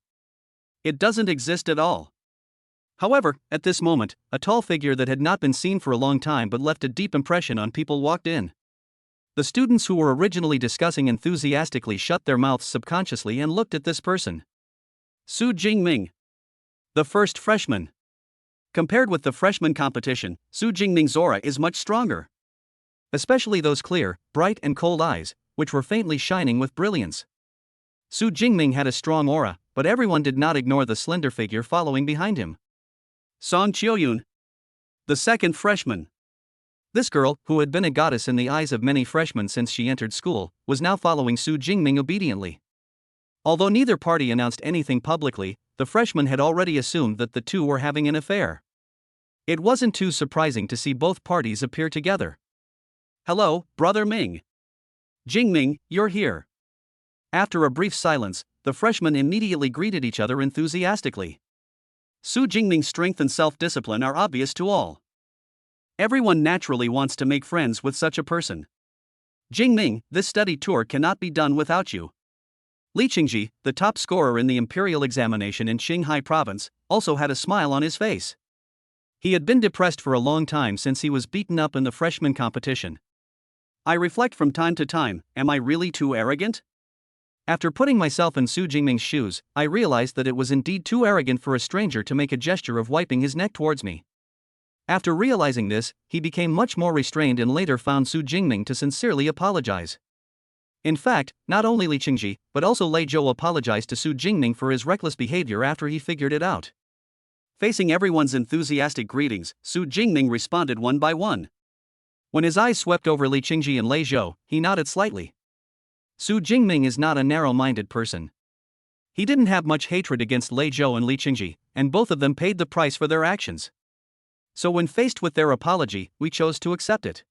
It doesn't exist at all. However, at this moment, a tall figure that had not been seen for a long time but left a deep impression on people walked in. The students who were originally discussing enthusiastically shut their mouths subconsciously and looked at this person. Su Jingming, the first freshman. Compared with the freshman competition, Su Jingming's aura is much stronger. Especially those clear, bright and cold eyes, which were faintly shining with brilliance. Su Jingming had a strong aura, but everyone did not ignore the slender figure following behind him. Song Chioyun, the second freshman. This girl, who had been a goddess in the eyes of many freshmen since she entered school, was now following Su Jingming obediently. Although neither party announced anything publicly, the freshmen had already assumed that the two were having an affair. It wasn't too surprising to see both parties appear together. Hello, Brother Ming. Jingming, you're here. After a brief silence, the freshmen immediately greeted each other enthusiastically. Su Jingming's strength and self-discipline are obvious to all. Everyone naturally wants to make friends with such a person. Jingming, this study tour cannot be done without you. Li Qingji, the top scorer in the imperial examination in Qinghai province, also had a smile on his face. He had been depressed for a long time since he was beaten up in the freshman competition. I reflect from time to time, am I really too arrogant? After putting myself in Su Jingming's shoes, I realized that it was indeed too arrogant for a stranger to make a gesture of wiping his neck towards me. After realizing this, he became much more restrained and later found Su Jingming to sincerely apologize. In fact, not only Li Qingji, but also Lei Zhou apologized to Su Jingming for his reckless behavior after he figured it out. Facing everyone's enthusiastic greetings, Su Jingming responded one by one. When his eyes swept over Li Qingji and Lei Zhou, he nodded slightly. Su Jingming is not a narrow-minded person. He didn't have much hatred against Lei Zhou and Li Qingji, and both of them paid the price for their actions. So when faced with their apology, we chose to accept it.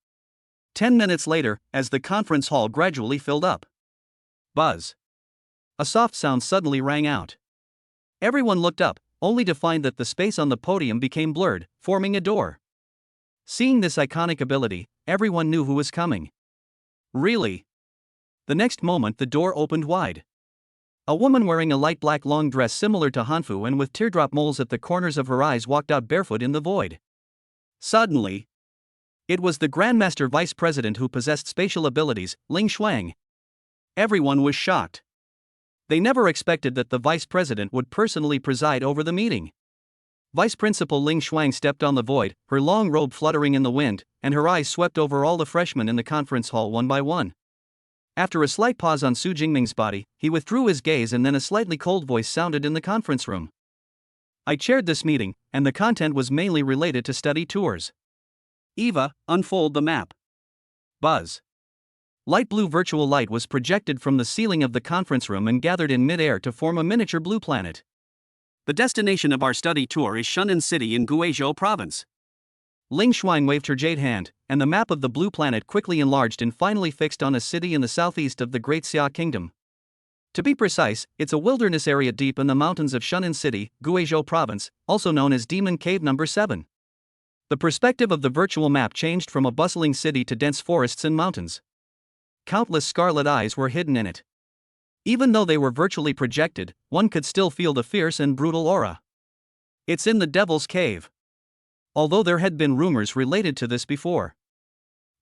10 minutes later, as the conference hall gradually filled up. Buzz. A soft sound suddenly rang out. Everyone looked up, only to find that the space on the podium became blurred, forming a door. Seeing this iconic ability, everyone knew who was coming. Really? The next moment the door opened wide. A woman wearing a light black long dress similar to Hanfu and with teardrop moles at the corners of her eyes walked out barefoot in the void. Suddenly, it was the Grandmaster Vice President who possessed spatial abilities, Ling Shuang. Everyone was shocked. They never expected that the Vice President would personally preside over the meeting. Vice Principal Ling Shuang stepped on the void, her long robe fluttering in the wind, and her eyes swept over all the freshmen in the conference hall one by one. After a slight pause on Su Jingming's body, he withdrew his gaze and then a slightly cold voice sounded in the conference room. I chaired this meeting, and the content was mainly related to study tours. Eva, unfold the map. Buzz. Light blue virtual light was projected from the ceiling of the conference room and gathered in mid-air to form a miniature blue planet. The destination of our study tour is Shunan City in Guizhou Province. Ling Shuang waved her jade hand, and the map of the blue planet quickly enlarged and finally fixed on a city in the southeast of the Great Xia Kingdom. To be precise, it's a wilderness area deep in the mountains of Shunan City, Guizhou Province, also known as Demon Cave No. 7. The perspective of the virtual map changed from a bustling city to dense forests and mountains. Countless scarlet eyes were hidden in it. Even though they were virtually projected, one could still feel the fierce and brutal aura. It's in the Devil's Cave. Although there had been rumors related to this before.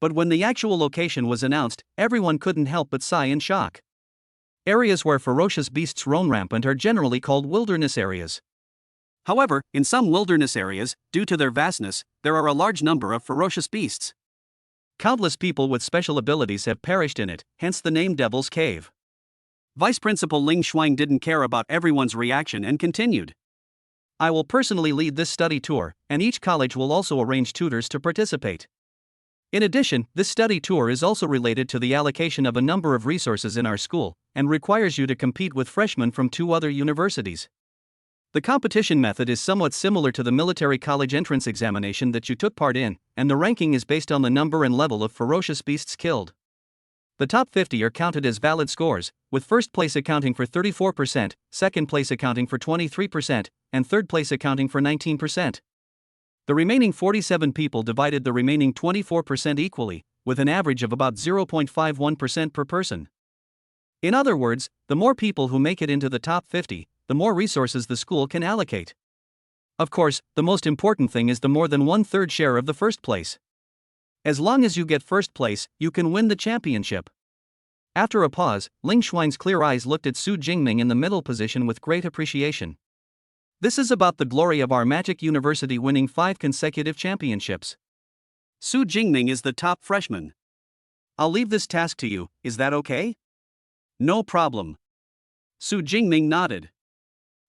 But when the actual location was announced, everyone couldn't help but sigh in shock. Areas where ferocious beasts roam rampant are generally called wilderness areas. However, in some wilderness areas, due to their vastness, there are a large number of ferocious beasts. Countless people with special abilities have perished in it, hence the name Devil's Cave. Vice Principal Ling Shuang didn't care about everyone's reaction and continued. I will personally lead this study tour, and each college will also arrange tutors to participate. In addition, this study tour is also related to the allocation of a number of resources in our school, and requires you to compete with freshmen from 2 other universities. The competition method is somewhat similar to the military college entrance examination that you took part in, and the ranking is based on the number and level of ferocious beasts killed. The top 50 are counted as valid scores, with first place accounting for 34%, second place accounting for 23%, and third place accounting for 19%. The remaining 47 people divided the remaining 24% equally, with an average of about 0.51% per person. In other words, the more people who make it into the top 50, the more resources the school can allocate. Of course, the most important thing is the more than 1/3 share of the first place. As long as you get first place, you can win the championship. After a pause, Ling Shuang's clear eyes looked at Su Jingming in the middle position with great appreciation. This is about the glory of our magic university winning 5 consecutive championships. Su Jingming is the top freshman. I'll leave this task to you, is that okay? No problem. Su Jingming nodded.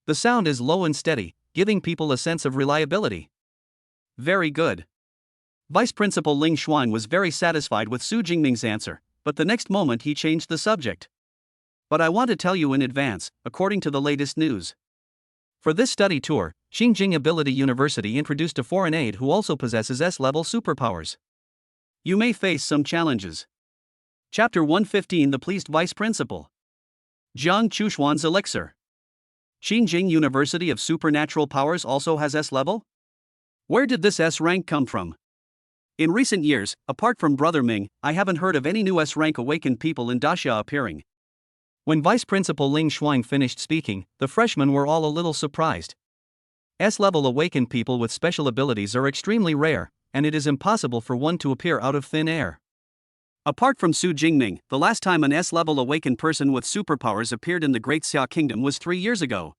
The sound is low and steady, giving people a sense of reliability. Very good. Vice Principal Ling Shuang was very satisfied with Su Jingming's answer, but the next moment he changed the subject. But I want to tell you in advance, according to the latest news. For this study tour, Xinjiang Ability University introduced a foreign aide who also possesses S-level superpowers. You may face some challenges. Chapter 115 The Pleased Vice Principal. Jiang Chushuan's Elixir. Xinjiang University of Supernatural Powers also has S-level? Where did this S-rank come from? In recent years, apart from Brother Ming, I haven't heard of any new S-rank awakened people in Daxia appearing. When Vice Principal Ling Shuang finished speaking, the freshmen were all a little surprised. S-level awakened people with special abilities are extremely rare, and it is impossible for one to appear out of thin air. Apart from Su Jingming, the last time an S-level awakened person with superpowers appeared in the Great Xia Kingdom was 3 years ago.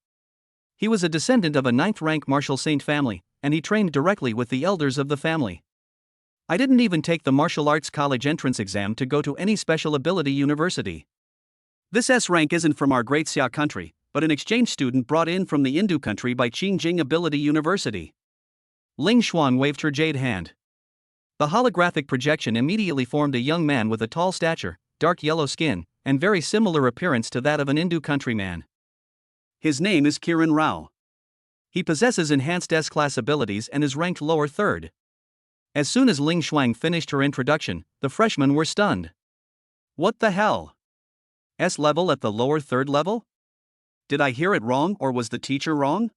He was a descendant of a 9th-rank martial saint family, and he trained directly with the elders of the family. I didn't even take the martial arts college entrance exam to go to any special ability university. This S-rank isn't from our Great Xia country, but an exchange student brought in from the Indu country by Xinjiang Ability University. Ling Shuang waved her jade hand. The holographic projection immediately formed a young man with a tall stature, dark yellow skin, and very similar appearance to that of an Indu countryman. His name is Kiran Rao. He possesses enhanced S-class abilities and is ranked lower third. As soon as Ling Shuang finished her introduction, the freshmen were stunned. What the hell? S-level at the lower third level? Did I hear it wrong or was the teacher wrong?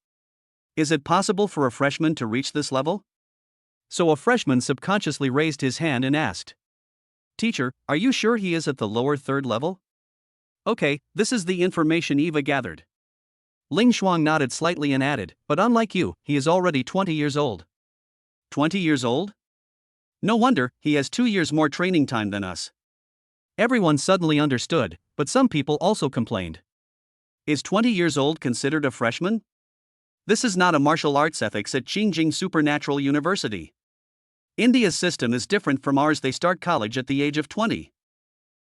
Is it possible for a freshman to reach this level? So a freshman subconsciously raised his hand and asked. Teacher, are you sure he is at the lower third level? Okay, this is the information Eva gathered. Ling Shuang nodded slightly and added, but unlike you, he is already 20 years old. 20 years old? No wonder, he has 2 years more training time than us. Everyone suddenly understood, but some people also complained. Is 20 years old considered a freshman? This is not a martial arts ethics at Xinjiang Supernatural University. India's system is different from ours. They start college at the age of 20.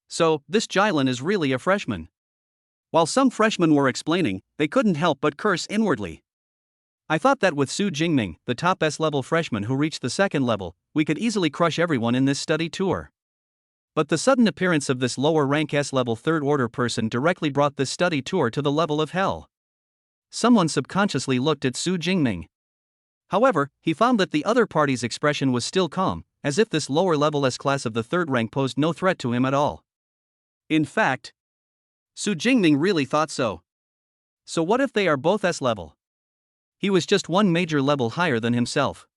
So, this Jailan is really a freshman. While some freshmen were explaining, they couldn't help but curse inwardly. I thought that with Su Jingming, the top S-level freshman who reached the second level, we could easily crush everyone in this study tour. But the sudden appearance of this lower rank S-level third-order person directly brought this study tour to the level of hell. Someone subconsciously looked at Su Jingming. However, he found that the other party's expression was still calm, as if this lower-level S-class of the third rank posed no threat to him at all. In fact, Su Jingming really thought so. So what if they are both S-level? He was just one major level higher than himself.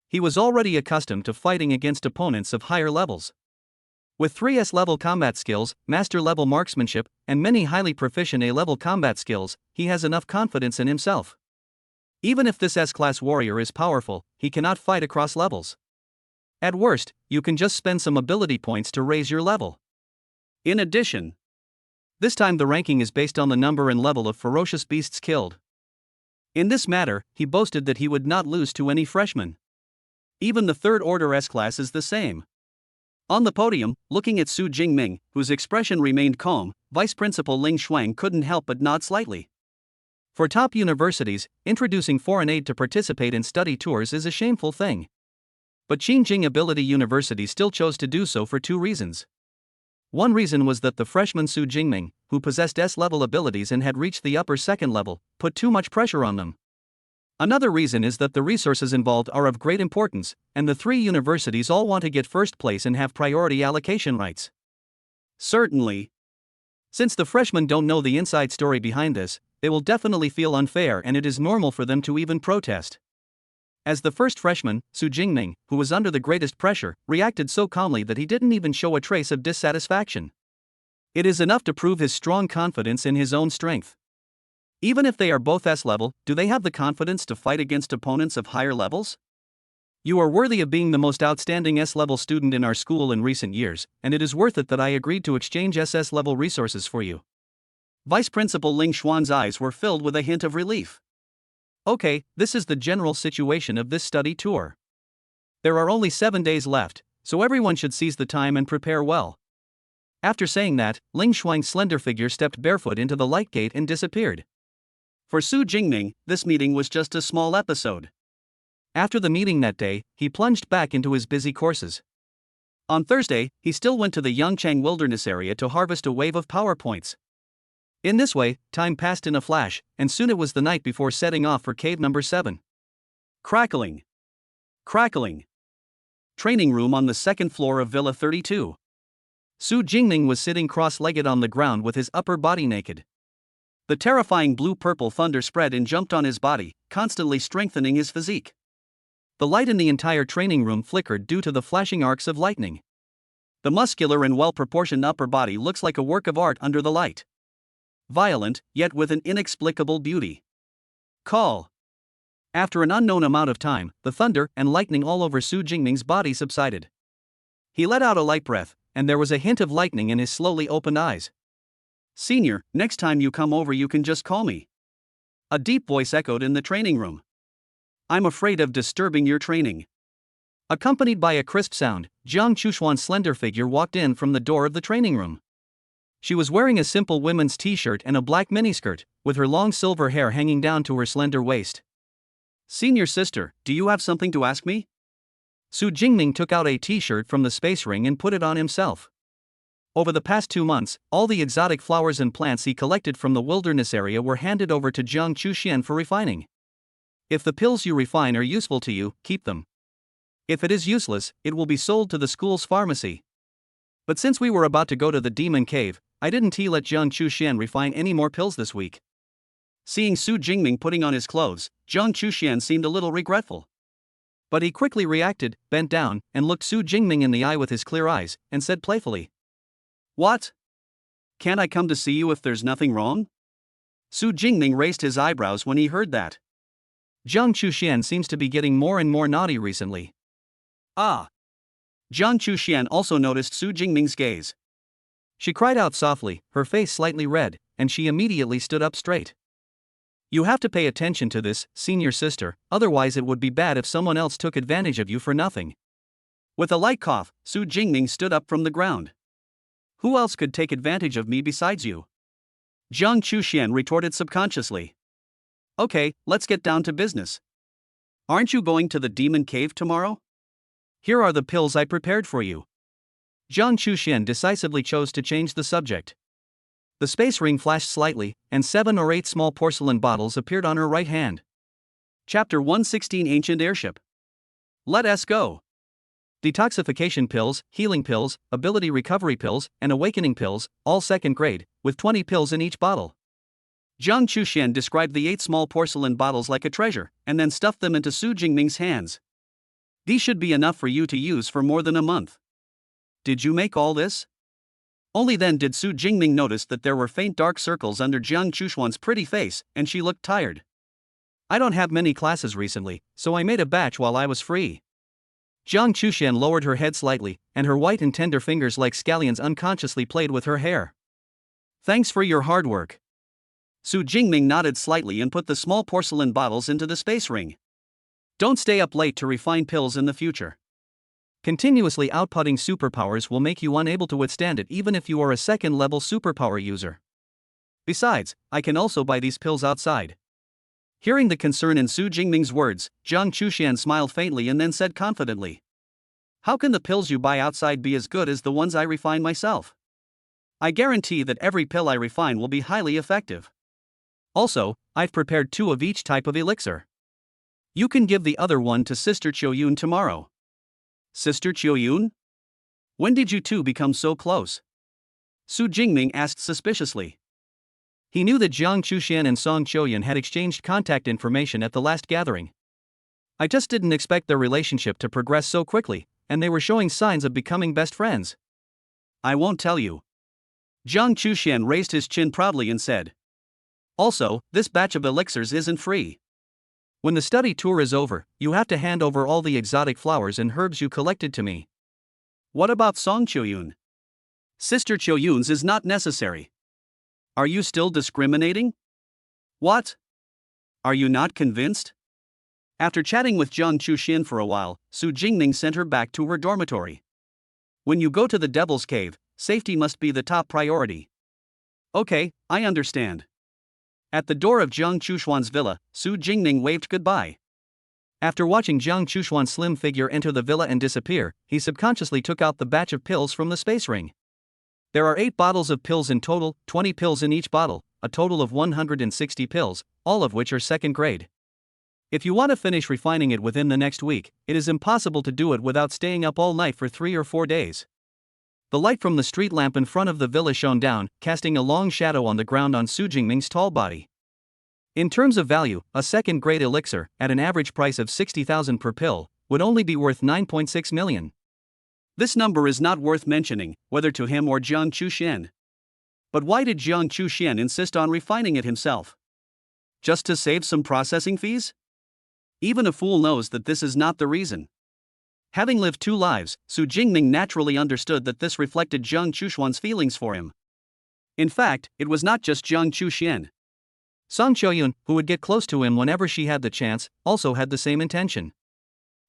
He was already accustomed to fighting against opponents of higher levels. With 3 S-level combat skills, master-level marksmanship, and many highly proficient A-level combat skills, he has enough confidence in himself. Even if this S-class warrior is powerful, he cannot fight across levels. At worst, you can just spend some ability points to raise your level. In addition, This time the ranking is based on the number and level of ferocious beasts killed. In this matter, he boasted that he would not lose to any freshman. Even the third order S-class is the same. On the podium, looking at Su Jingming, whose expression remained calm, Vice Principal Ling Shuang couldn't help but nod slightly. For top universities, introducing foreign aid to participate in study tours is a shameful thing. But Qingjing Ability University still chose to do so for two reasons. One reason was that the freshman Su Jingming, who possessed S-level abilities and had reached the upper second level, put too much pressure on them. Another reason is that the resources involved are of great importance, and the three universities all want to get first place and have priority allocation rights. Certainly. Since the freshmen don't know the inside story behind this, they will definitely feel unfair, and it is normal for them to even protest. As the first freshman, Su Jingming, who was under the greatest pressure, reacted so calmly that he didn't even show a trace of dissatisfaction. It is enough to prove his strong confidence in his own strength. Even if they are both S-level, do they have the confidence to fight against opponents of higher levels? You are worthy of being the most outstanding S-level student in our school in recent years, and it is worth it that I agreed to exchange SS-level resources for you. Vice Principal Ling Xuan's eyes were filled with a hint of relief. Okay, this is the general situation of this study tour. There are only 7 days left, so everyone should seize the time and prepare well. After saying that, Ling Shuang's slender figure stepped barefoot into the light gate and disappeared. For Su Jingming, this meeting was just a small episode. After the meeting that day, he plunged back into his busy courses. On Thursday, he still went to the Yangchang wilderness area to harvest a wave of PowerPoints. In this way, time passed in a flash, and soon it was the night before setting off for cave number 7. Crackling. Crackling. Training room on the second floor of Villa 32. Su Jingming was sitting cross-legged on the ground with his upper body naked. The terrifying blue-purple thunder spread and jumped on his body, constantly strengthening his physique. The light in the entire training room flickered due to the flashing arcs of lightning. The muscular and well-proportioned upper body looks like a work of art under the light. Violent, yet with an inexplicable beauty. Call. After an unknown amount of time, the thunder and lightning all over Su Jingming's body subsided. He let out a light breath, and there was a hint of lightning in his slowly opened eyes. Senior, next time you come over you can just call me. A deep voice echoed in the training room. I'm afraid of disturbing your training. Accompanied by a crisp sound, Jiang Chushuan's slender figure walked in from the door of the training room. She was wearing a simple women's t-shirt and a black miniskirt, with her long silver hair hanging down to her slender waist. Senior sister, do you have something to ask me? Su Jingming took out a t-shirt from the space ring and put it on himself. Over the past 2 months, all the exotic flowers and plants he collected from the wilderness area were handed over to Jiang Chuxian for refining. If the pills you refine are useful to you, keep them. If it is useless, it will be sold to the school's pharmacy. But since we were about to go to the demon cave, I didn't let Jiang Chuxian refine any more pills this week. Seeing Su Jingming putting on his clothes, Jiang Chuxian seemed a little regretful. But he quickly reacted, bent down, and looked Su Jingming in the eye with his clear eyes, and said playfully, What? Can't I come to see you if there's nothing wrong? Su Jingming raised his eyebrows when he heard that. Jiang Chuxian seems to be getting more and more naughty recently. Ah! Jiang Chuxian also noticed Su Jingming's gaze. She cried out softly, her face slightly red, and she immediately stood up straight. You have to pay attention to this, senior sister, otherwise it would be bad if someone else took advantage of you for nothing. With a light cough, Su Jingming stood up from the ground. Who else could take advantage of me besides you? Jiang Chuxian retorted subconsciously. Okay, let's get down to business. Aren't you going to the demon cave tomorrow? Here are the pills I prepared for you. Jiang Chuxian decisively chose to change the subject. The space ring flashed slightly, and 7 or 8 small porcelain bottles appeared on her right hand. Chapter 116 Ancient Airship. Let us go. Detoxification pills, healing pills, ability recovery pills, and awakening pills, all second grade, with 20 pills in each bottle. Jiang Chuxian described the 8 small porcelain bottles like a treasure, and then stuffed them into Su Jingming's hands. These should be enough for you to use for more than a month. Did you make all this? Only then did Su Jingming notice that there were faint dark circles under Jiang Chushuan's pretty face, and she looked tired. I don't have many classes recently, so I made a batch while I was free. Jiang Chuxian lowered her head slightly, and her white and tender fingers like scallions unconsciously played with her hair. Thanks for your hard work. Su Jingming nodded slightly and put the small porcelain bottles into the space ring. Don't stay up late to refine pills in the future. Continuously outputting superpowers will make you unable to withstand it even if you are a second-level superpower user. Besides, I can also buy these pills outside. Hearing the concern in Su Jingming's words, Jiang Chuxian smiled faintly and then said confidently, "How can the pills you buy outside be as good as the ones I refine myself? I guarantee that every pill I refine will be highly effective. Also, I've prepared 2 of each type of elixir. You can give the other one to Sister Qiuyun tomorrow." Sister Qiuyun? When did you two become so close? Su Jingming asked suspiciously. He knew that Jiang Chuxian and Song Qiuyun had exchanged contact information at the last gathering. I just didn't expect their relationship to progress so quickly, and they were showing signs of becoming best friends. I won't tell you. Jiang Chuxian raised his chin proudly and said. Also, this batch of elixirs isn't free. When the study tour is over, you have to hand over all the exotic flowers and herbs you collected to me. What about Song Qiuyun? Sister Qiuyun's is not necessary. Are you still discriminating? What? Are you not convinced? After chatting with Jiang Chuxian for a while, Su Jingming sent her back to her dormitory. When you go to the Devil's Cave, safety must be the top priority. Okay, I understand. At the door of Jiang Chuxuan's villa, Su Jingming waved goodbye. After watching Jiang Chuxuan's slim figure enter the villa and disappear, he subconsciously took out the batch of pills from the space ring. There are 8 bottles of pills in total, 20 pills in each bottle, a total of 160 pills, all of which are second grade. If you want to finish refining it within the next week, it is impossible to do it without staying up all night for 3 or 4 days. The light from the street lamp in front of the villa shone down, casting a long shadow on the ground on Su Jingming's tall body. In terms of value, a second-grade elixir, at an average price of 60,000 per pill, would only be worth 9.6 million. This number is not worth mentioning, whether to him or Jiang Chuxian. But why did Jiang Chuxian insist on refining it himself? Just to save some processing fees? Even a fool knows that this is not the reason. Having lived 2 lives, Su Jingming naturally understood that this reflected Jiang Chuxuan's feelings for him. In fact, it was not just Jiang Chuxian. Song Qiuyun, who would get close to him whenever she had the chance, also had the same intention.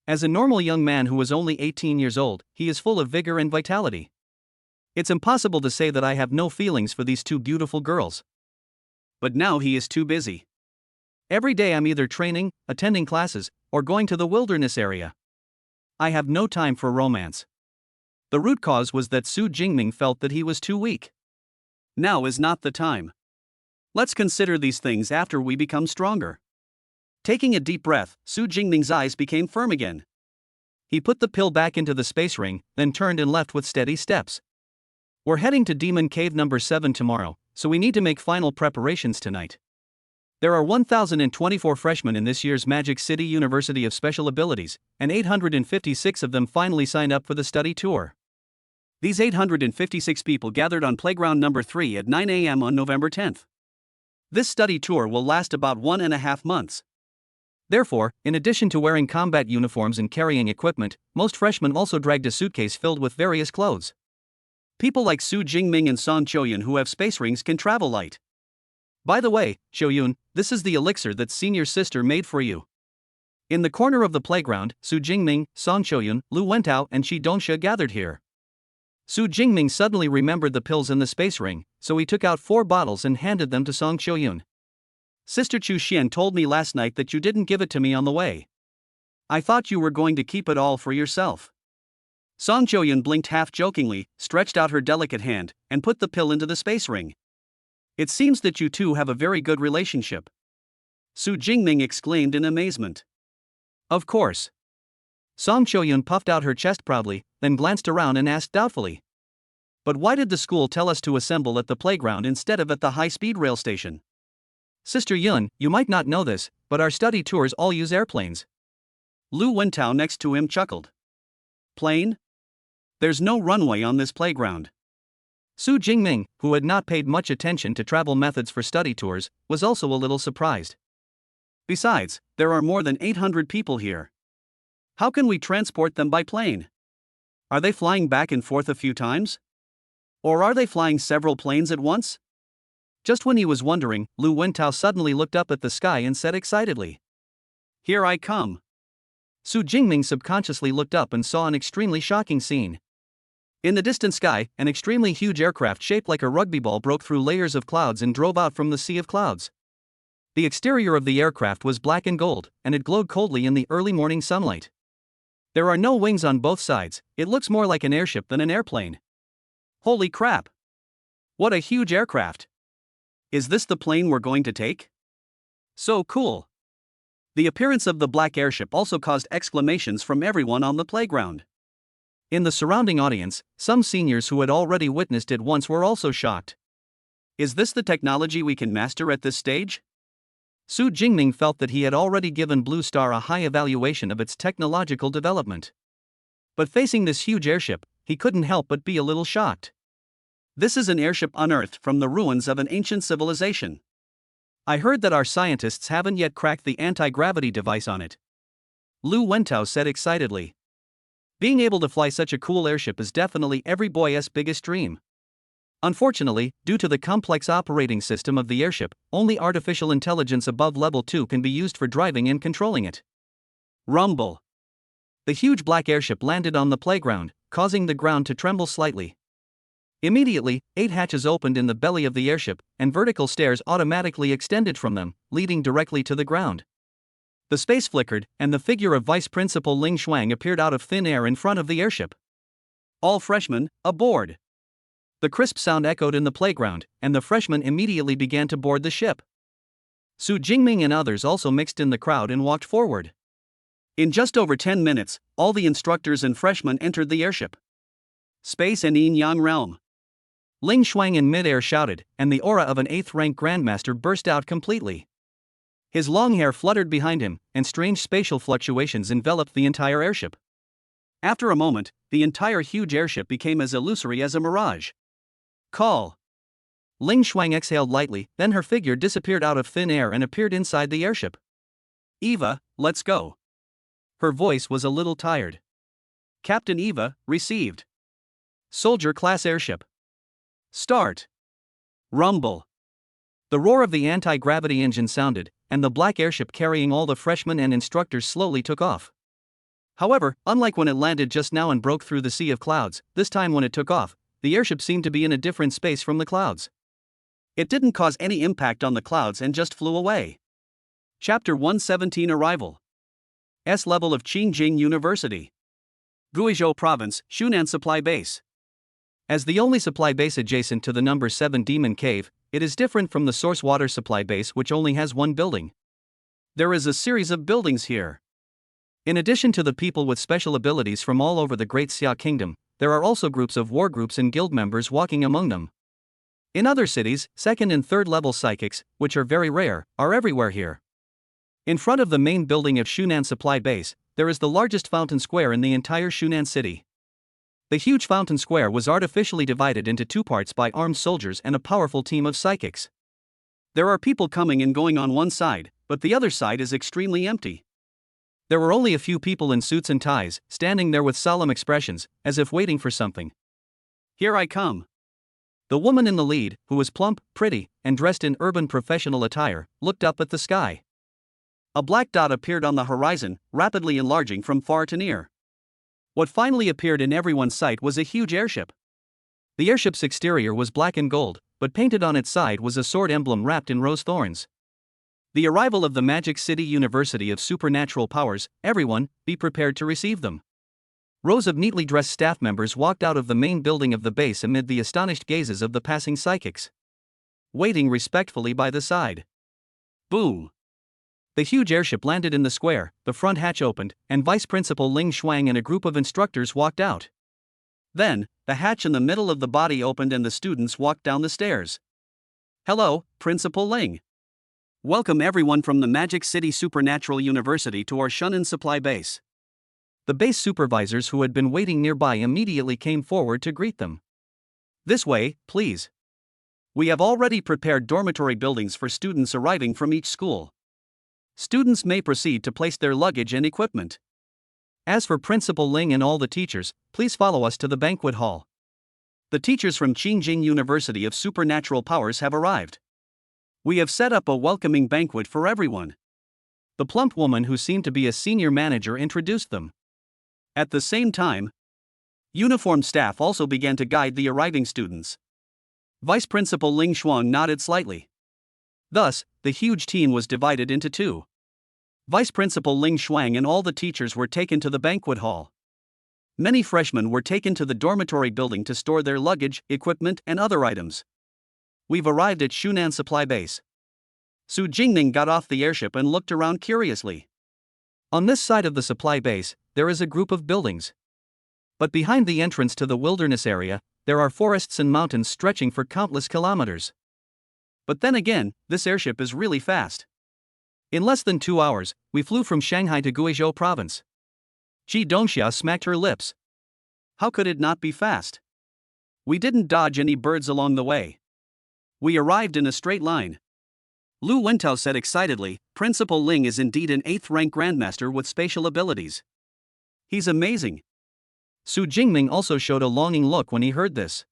As a normal young man who was only 18 years old, he is full of vigor and vitality. It's impossible to say that I have no feelings for these 2 beautiful girls. But now he is too busy. Every day I'm either training, attending classes, or going to the wilderness area. I have no time for romance. The root cause was that Su Jingming felt that he was too weak. Now is not the time. Let's consider these things after we become stronger. Taking a deep breath, Su Jingming's eyes became firm again. He put the pill back into the space ring, then turned and left with steady steps. We're heading to Demon Cave number 7 tomorrow, so we need to make final preparations tonight. There are 1,024 freshmen in this year's Magic City University of Special Abilities, and 856 of them finally signed up for the study tour. These 856 people gathered on playground number 3 at 9 a.m. on November 10th. This study tour will last about 1.5 months. Therefore, in addition to wearing combat uniforms and carrying equipment, most freshmen also dragged a suitcase filled with various clothes. People like Su Jingming and Song Qiuyun who have space rings can travel light. By the way, Qiuyun, this is the elixir that senior sister made for you. In the corner of the playground, Su Jingming, Song Qiuyun, Lu Wentao and Shi Dongxia gathered here. Su Jingming suddenly remembered the pills in the space ring, so he took out 4 bottles and handed them to Song Qiuyun. Sister Chuxian told me last night that you didn't give it to me on the way. I thought you were going to keep it all for yourself. Song Qiuyun blinked half-jokingly, stretched out her delicate hand, and put the pill into the space ring. It seems that you two have a very good relationship. Su Jingming exclaimed in amazement. Of course. Song Qiuyun puffed out her chest proudly, then glanced around and asked doubtfully. But why did the school tell us to assemble at the playground instead of at the high-speed rail station? Sister Yun, you might not know this, but our study tours all use airplanes. Lu Wentao next to him chuckled. Plane? There's no runway on this playground. Su Jingming, who had not paid much attention to travel methods for study tours, was also a little surprised. Besides, there are more than 800 people here. How can we transport them by plane? Are they flying back and forth a few times? Or are they flying several planes at once? Just when he was wondering, Lu Wentao suddenly looked up at the sky and said excitedly, "Here I come." Su Jingming subconsciously looked up and saw an extremely shocking scene. In the distant sky, an extremely huge aircraft shaped like a rugby ball broke through layers of clouds and drove out from the sea of clouds. The exterior of the aircraft was black and gold, and it glowed coldly in the early morning sunlight. There are no wings on both sides, it looks more like an airship than an airplane. Holy crap! What a huge aircraft! Is this the plane we're going to take? So cool! The appearance of the black airship also caused exclamations from everyone on the playground. In the surrounding audience, some seniors who had already witnessed it once were also shocked. Is this the technology we can master at this stage? Su Jingming felt that he had already given Blue Star a high evaluation of its technological development. But facing this huge airship, he couldn't help but be a little shocked. This is an airship unearthed from the ruins of an ancient civilization. I heard that our scientists haven't yet cracked the anti-gravity device on it. Lu Wentao said excitedly. Being able to fly such a cool airship is definitely every boy's biggest dream. Unfortunately, due to the complex operating system of the airship, only artificial intelligence above level 2 can be used for driving and controlling it. Rumble. The huge black airship landed on the playground, causing the ground to tremble slightly. Immediately, 8 hatches opened in the belly of the airship, and vertical stairs automatically extended from them, leading directly to the ground. The space flickered, and the figure of Vice Principal Ling Shuang appeared out of thin air in front of the airship. All freshmen, aboard! The crisp sound echoed in the playground, and the freshmen immediately began to board the ship. Su Jingming and others also mixed in the crowd and walked forward. In just over 10 minutes, all the instructors and freshmen entered the airship. Space and yin-yang realm. Ling Shuang in midair shouted, and the aura of an 8th-rank grandmaster burst out completely. His long hair fluttered behind him, and strange spatial fluctuations enveloped the entire airship. After a moment, the entire huge airship became as illusory as a mirage. Call. Ling Shuang exhaled lightly, then her figure disappeared out of thin air and appeared inside the airship. Eva, let's go. Her voice was a little tired. Captain Eva, received. Soldier class airship. Start. Rumble. The roar of the anti-gravity engine sounded, and the black airship carrying all the freshmen and instructors slowly took off. However, unlike when it landed just now and broke through the sea of clouds, this time when it took off, the airship seemed to be in a different space from the clouds. It didn't cause any impact on the clouds and just flew away. Chapter 117 Arrival. S level of Qingjing University. Guizhou Province, Shunan Supply Base. As the only supply base adjacent to the number 7 Demon Cave, it is different from the source water supply base, which only has one building. There is a series of buildings here. In addition to the people with special abilities from all over the Great Xia Kingdom, there are also groups of war groups and guild members walking among them. In other cities, 2nd and 3rd level psychics, which are very rare, are everywhere here. In front of the main building of Shunan Supply Base, there is the largest fountain square in the entire Shunan city. The huge fountain square was artificially divided into 2 parts by armed soldiers and a powerful team of psychics. There are people coming and going on one side, but the other side is extremely empty. There were only a few people in suits and ties, standing there with solemn expressions, as if waiting for something. Here I come. The woman in the lead, who was plump, pretty, and dressed in urban professional attire, looked up at the sky. A black dot appeared on the horizon, rapidly enlarging from far to near. What finally appeared in everyone's sight was a huge airship. The airship's exterior was black and gold, but painted on its side was a sword emblem wrapped in rose thorns. The arrival of the Magic City University of Supernatural Powers, everyone, be prepared to receive them. Rows of neatly dressed staff members walked out of the main building of the base amid the astonished gazes of the passing psychics. Waiting respectfully by the side. Boom! The huge airship landed in the square, the front hatch opened, and Vice Principal Ling Shuang and a group of instructors walked out. Then, the hatch in the middle of the body opened and the students walked down the stairs. Hello, Principal Ling. Welcome everyone from the Magic City Supernatural University to our Shunan Supply Base. The base supervisors who had been waiting nearby immediately came forward to greet them. This way, please. We have already prepared dormitory buildings for students arriving from each school. Students may proceed to place their luggage and equipment. As for Principal Ling and all the teachers, please follow us to the banquet hall. The teachers from Qingjing University of Supernatural Powers have arrived. We have set up a welcoming banquet for everyone. The plump woman who seemed to be a senior manager introduced them. At the same time, uniformed staff also began to guide the arriving students. Vice Principal Ling Shuang nodded slightly. Thus, the huge team was divided into two. Vice Principal Ling Shuang and all the teachers were taken to the banquet hall. Many freshmen were taken to the dormitory building to store their luggage, equipment, and other items. We've arrived at Shunan Supply Base. Su Jingming got off the airship and looked around curiously. On this side of the supply base, there is a group of buildings. But behind the entrance to the wilderness area, there are forests and mountains stretching for countless kilometers. But then again, this airship is really fast. In less than 2 hours, we flew from Shanghai to Guizhou province. Qi Dongxia smacked her lips. How could it not be fast? We didn't dodge any birds along the way. We arrived in a straight line. Lu Wentao said excitedly, Principal Ling is indeed an 8th rank grandmaster with spatial abilities. He's amazing. Su Jingming also showed a longing look when he heard this.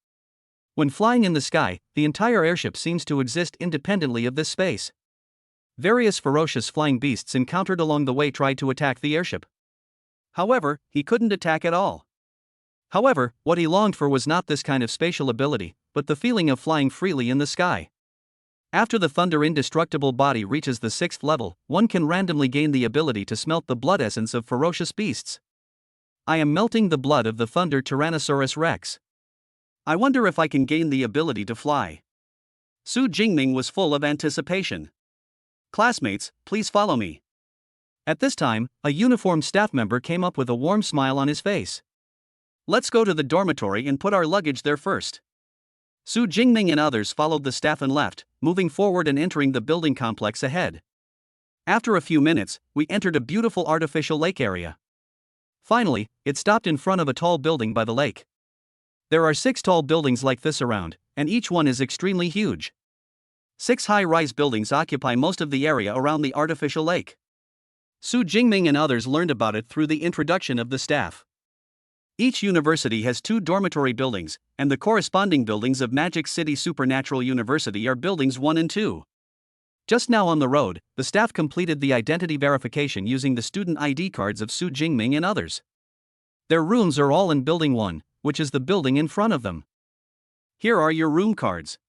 When flying in the sky, the entire airship seems to exist independently of this space. Various ferocious flying beasts encountered along the way tried to attack the airship. However, he couldn't attack at all. However, what he longed for was not this kind of spatial ability, but the feeling of flying freely in the sky. After the Thunder indestructible body reaches the 6th level, one can randomly gain the ability to smelt the blood essence of ferocious beasts. I am melting the blood of the Thunder Tyrannosaurus Rex. I wonder if I can gain the ability to fly. Su Jingming was full of anticipation. Classmates, please follow me. At this time, a uniformed staff member came up with a warm smile on his face. Let's go to the dormitory and put our luggage there first. Su Jingming and others followed the staff and left, moving forward and entering the building complex ahead. After a few minutes, we entered a beautiful artificial lake area. Finally, it stopped in front of a tall building by the lake. There are 6 tall buildings like this around, and each one is extremely huge. 6 high-rise buildings occupy most of the area around the artificial lake. Su Jingming and others learned about it through the introduction of the staff. Each university has 2 dormitory buildings, and the corresponding buildings of Magic City Supernatural University are buildings 1 and 2. Just now on the road, the staff completed the identity verification using the student ID cards of Su Jingming and others. Their rooms are all in Building 1, which is the building in front of them. Here are your room cards.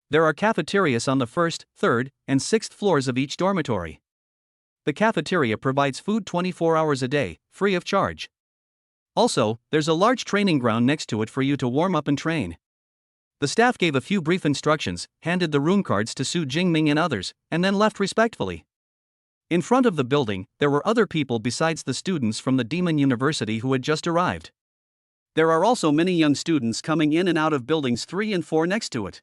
There are cafeterias on the 1st, 3rd, and 6th floors of each dormitory. The cafeteria provides food 24 hours a day, free of charge. Also, there's a large training ground next to it for you to warm up and train. The staff gave a few brief instructions, handed the room cards to Su Jingming and others, and then left respectfully. In front of the building, there were other people besides the students from the Demon University who had just arrived. There are also many young students coming in and out of buildings 3 and 4 next to it.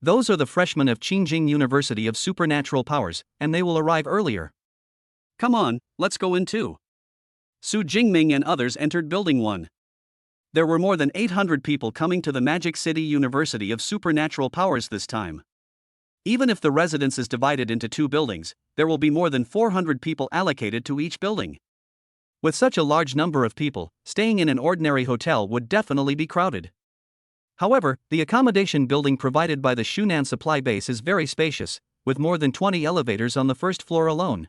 Those are the freshmen of Qingjing University of Supernatural Powers, and they will arrive earlier. Come on, let's go in too. Su Jingming and others entered Building 1. There were more than 800 people coming to the Magic City University of Supernatural Powers this time. Even if the residence is divided into 2 buildings, there will be more than 400 people allocated to each building. With such a large number of people, staying in an ordinary hotel would definitely be crowded. However, the accommodation building provided by the Shunan Supply Base is very spacious, with more than 20 elevators on the 1st floor alone.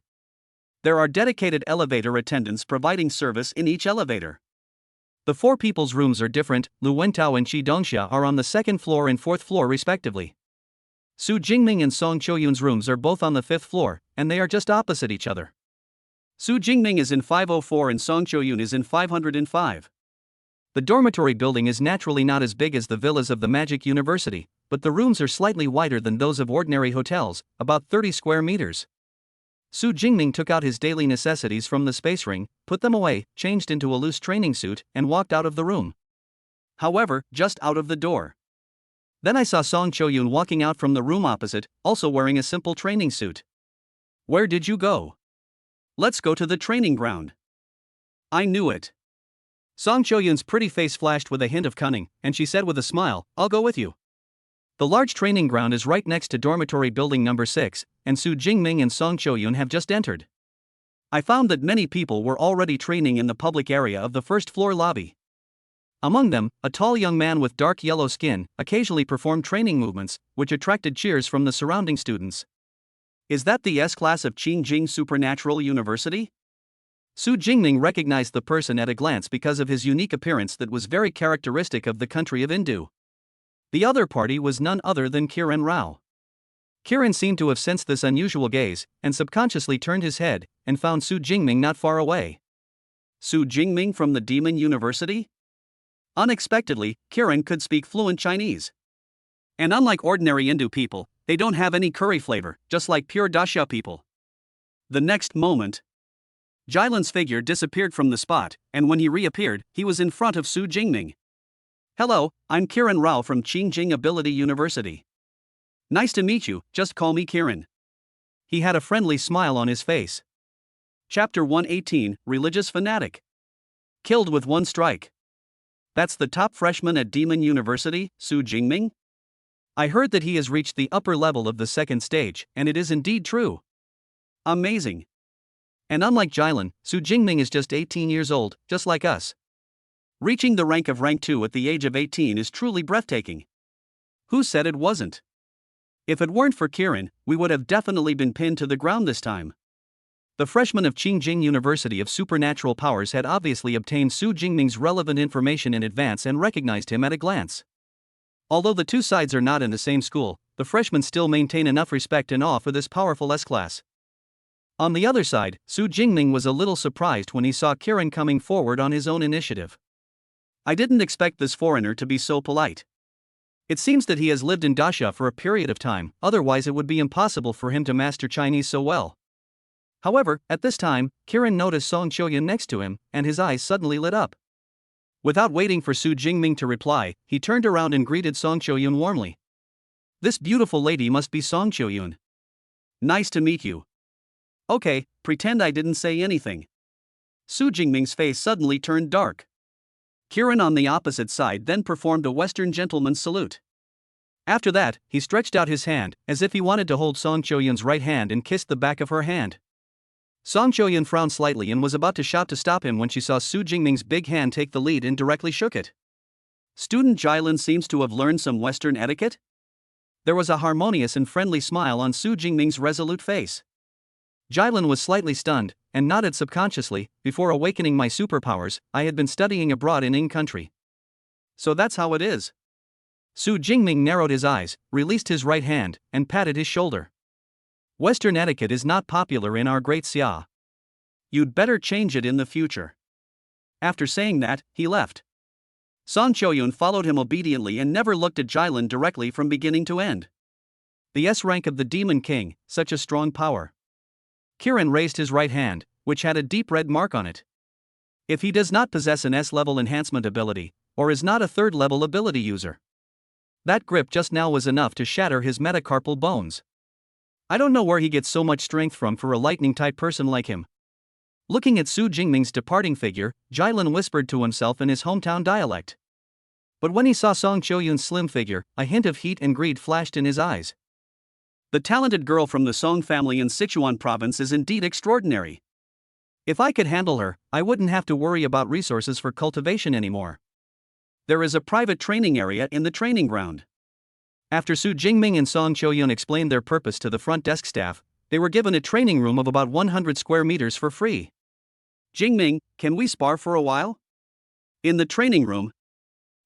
There are dedicated elevator attendants providing service in each elevator. The 4 people's rooms are different. Lu Wentao and Qi Dongxia are on the 2nd floor and 4th floor respectively. Su Jingming and Song Choyun's rooms are both on the 5th floor, and they are just opposite each other. Su Jingming is in 504 and Song Choyun is in 505. The dormitory building is naturally not as big as the villas of the Magic University, but the rooms are slightly wider than those of ordinary hotels, about 30 square meters. Su Jingming took out his daily necessities from the space ring, put them away, changed into a loose training suit, and walked out of the room. However, just out of the door. Then I saw Song Choyun walking out from the room opposite, also wearing a simple training suit. Where did you go? Let's go to the training ground. I knew it. Song Choyun's pretty face flashed with a hint of cunning, and she said with a smile, I'll go with you. The large training ground is right next to dormitory building number 6, and Su Jingming and Song Choyun have just entered. I found that many people were already training in the public area of the 1st floor lobby. Among them, a tall young man with dark yellow skin occasionally performed training movements, which attracted cheers from the surrounding students. Is that the S-class of Qingjing Supernatural University? Su Jingming recognized the person at a glance because of his unique appearance that was very characteristic of the country of Indu. The other party was none other than Kiran Rao. Kiran seemed to have sensed this unusual gaze, and subconsciously turned his head, and found Su Jingming not far away. Su Jingming from the Demon University? Unexpectedly, Kiran could speak fluent Chinese. And unlike ordinary Indu people, they don't have any curry flavor, just like pure Daxia people. The next moment, Jailan's figure disappeared from the spot, and when he reappeared, he was in front of Su Jingming. Hello, I'm Kiran Rao from Qingjing Ability University. Nice to meet you, just call me Kiran. He had a friendly smile on his face. Chapter 118, Religious Fanatic. Killed with one strike. That's the top freshman at Demon University, Su Jingming? I heard that he has reached the upper level of the second stage, and it is indeed true. Amazing. And unlike Jailan, Su Jingming is just 18 years old, just like us. Reaching the rank of rank 2 at the age of 18 is truly breathtaking. Who said it wasn't? If it weren't for Kiran, we would have definitely been pinned to the ground this time. The freshman of Qingjing University of Supernatural Powers had obviously obtained Su Jingming's relevant information in advance and recognized him at a glance. Although the two sides are not in the same school, the freshmen still maintain enough respect and awe for this powerful S-class. On the other side, Su Jingming was a little surprised when he saw Kiran coming forward on his own initiative. I didn't expect this foreigner to be so polite. It seems that he has lived in Daxia for a period of time, otherwise it would be impossible for him to master Chinese so well. However, at this time, Kiran noticed Song Qiuyan next to him, and his eyes suddenly lit up. Without waiting for Su Jingming to reply, he turned around and greeted Song Qiuyan warmly. This beautiful lady must be Song Qiuyan. Nice to meet you. Okay, pretend I didn't say anything. Su Jingming's face suddenly turned dark. Kiran on the opposite side then performed a Western gentleman's salute. After that, he stretched out his hand, as if he wanted to hold Song Qiuyan's right hand and kissed the back of her hand. Song Qiuyan frowned slightly and was about to shout to stop him when she saw Su Jingming's big hand take the lead and directly shook it. Student Jailan seems to have learned some Western etiquette? There was a harmonious and friendly smile on Su Jingming's resolute face. Jailan was slightly stunned, and nodded subconsciously. Before awakening my superpowers, I had been studying abroad in country. So that's how it is. Su Jingming narrowed his eyes, released his right hand, and patted his shoulder. Western etiquette is not popular in our great Xia. You'd better change it in the future. After saying that, he left. Song Qiuyan followed him obediently and never looked at Jailan directly from beginning to end. The S rank of the Demon King, such a strong power. Kiran raised his right hand, which had a deep red mark on it. If he does not possess an S-level enhancement ability, or is not a third-level ability user. That grip just now was enough to shatter his metacarpal bones. I don't know where he gets so much strength from for a lightning-type person like him. Looking at Su Jingming's departing figure, Jailan whispered to himself in his hometown dialect. But when he saw Song Qiuyan's slim figure, a hint of heat and greed flashed in his eyes. The talented girl from the Song family in Sichuan province is indeed extraordinary. If I could handle her, I wouldn't have to worry about resources for cultivation anymore. There is a private training area in the training ground. After Su Jingming and Song Qiuyan explained their purpose to the front desk staff, they were given a training room of about 100 square meters for free. Jingming, can we spar for a while? In the training room.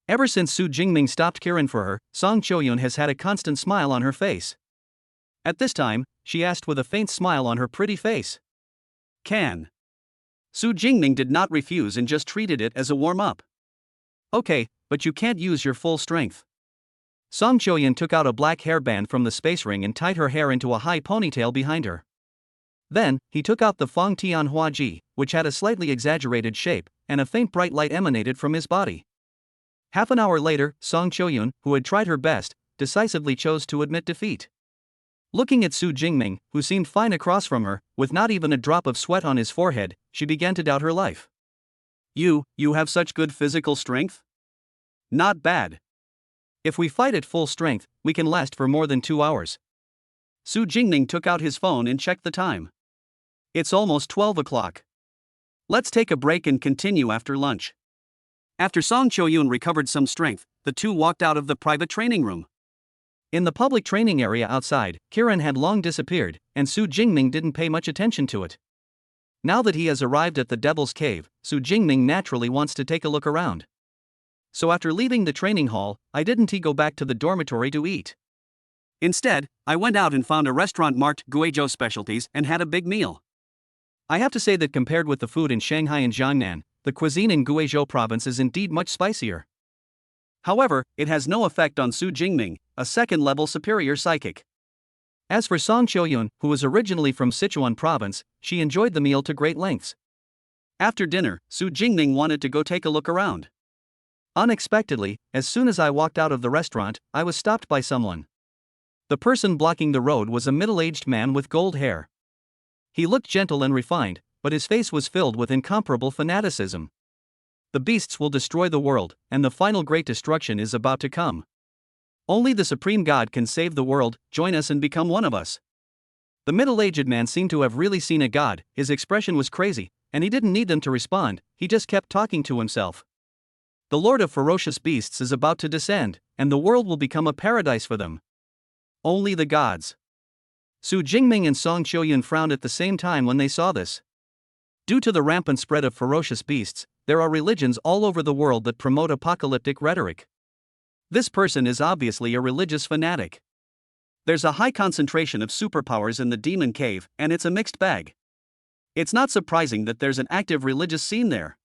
Ever since Su Jingming stopped Kiran for her, Song Qiuyan has had a constant smile on her face. At this time, she asked with a faint smile on her pretty face. Can. Su Jingming did not refuse and just treated it as a warm-up. Okay, but you can't use your full strength. Song Qiuyan took out a black hairband from the space ring and tied her hair into a high ponytail behind her. Then, he took out the Fong Tian Hua Ji, which had a slightly exaggerated shape, and a faint bright light emanated from his body. Half an hour later, Song Qiuyan, who had tried her best, decisively chose to admit defeat. Looking at Su Jingming, who seemed fine across from her, with not even a drop of sweat on his forehead, she began to doubt her life. You have such good physical strength? Not bad. If we fight at full strength, we can last for more than 2 hours. Su Jingming took out his phone and checked the time. It's almost 12 o'clock. Let's take a break and continue after lunch. After Song Cho-yoon recovered some strength, the two walked out of the private training room. In the public training area outside, Kiran had long disappeared, and Su Jingming didn't pay much attention to it. Now that he has arrived at the Devil's Cave, Su Jingming naturally wants to take a look around. So after leaving the training hall, I didn't go back to the dormitory to eat. Instead, I went out and found a restaurant marked Guizhou Specialties and had a big meal. I have to say that compared with the food in Shanghai and Jiangnan, the cuisine in Guizhou province is indeed much spicier. However, it has no effect on Su Jingming, a second-level superior psychic. As for Song Cho-yoon, who was originally from Sichuan province, she enjoyed the meal to great lengths. After dinner, Su Jingming wanted to go take a look around. Unexpectedly, as soon as I walked out of the restaurant, I was stopped by someone. The person blocking the road was a middle-aged man with gold hair. He looked gentle and refined, but his face was filled with incomparable fanaticism. The beasts will destroy the world, and the final great destruction is about to come. Only the Supreme God can save the world. Join us and become one of us. The middle-aged man seemed to have really seen a god. His expression was crazy, and he didn't need them to respond, he just kept talking to himself. The Lord of Ferocious Beasts is about to descend, and the world will become a paradise for them. Only the gods. Su Jingming and Song Cho-yoon frowned at the same time when they saw this. Due to the rampant spread of ferocious beasts, there are religions all over the world that promote apocalyptic rhetoric. This person is obviously a religious fanatic. There's a high concentration of superpowers in the demon cave, and it's a mixed bag. It's not surprising that there's an active religious scene there.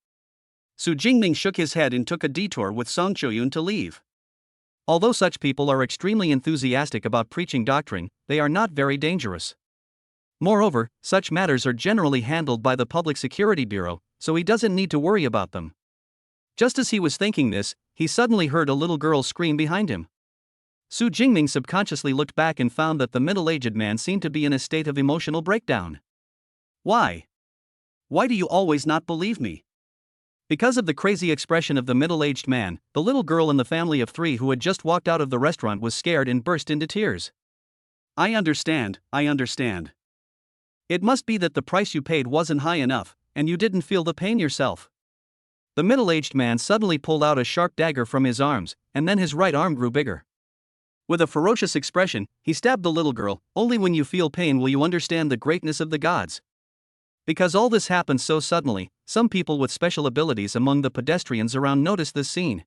Su Jingming shook his head and took a detour with Song Cho-yoon to leave. Although such people are extremely enthusiastic about preaching doctrine, they are not very dangerous. Moreover, such matters are generally handled by the Public Security Bureau, so he doesn't need to worry about them. Just as he was thinking this, he suddenly heard a little girl scream behind him. Su Jingming subconsciously looked back and found that the middle-aged man seemed to be in a state of emotional breakdown. Why? Why do you always not believe me? Because of the crazy expression of the middle-aged man, the little girl in the family of 3 who had just walked out of the restaurant was scared and burst into tears. I understand. It must be that the price you paid wasn't high enough, and you didn't feel the pain yourself. The middle-aged man suddenly pulled out a sharp dagger from his arms, and then his right arm grew bigger. With a ferocious expression, he stabbed the little girl. Only when you feel pain will you understand the greatness of the gods. Because all this happened so suddenly, some people with special abilities among the pedestrians around noticed this scene.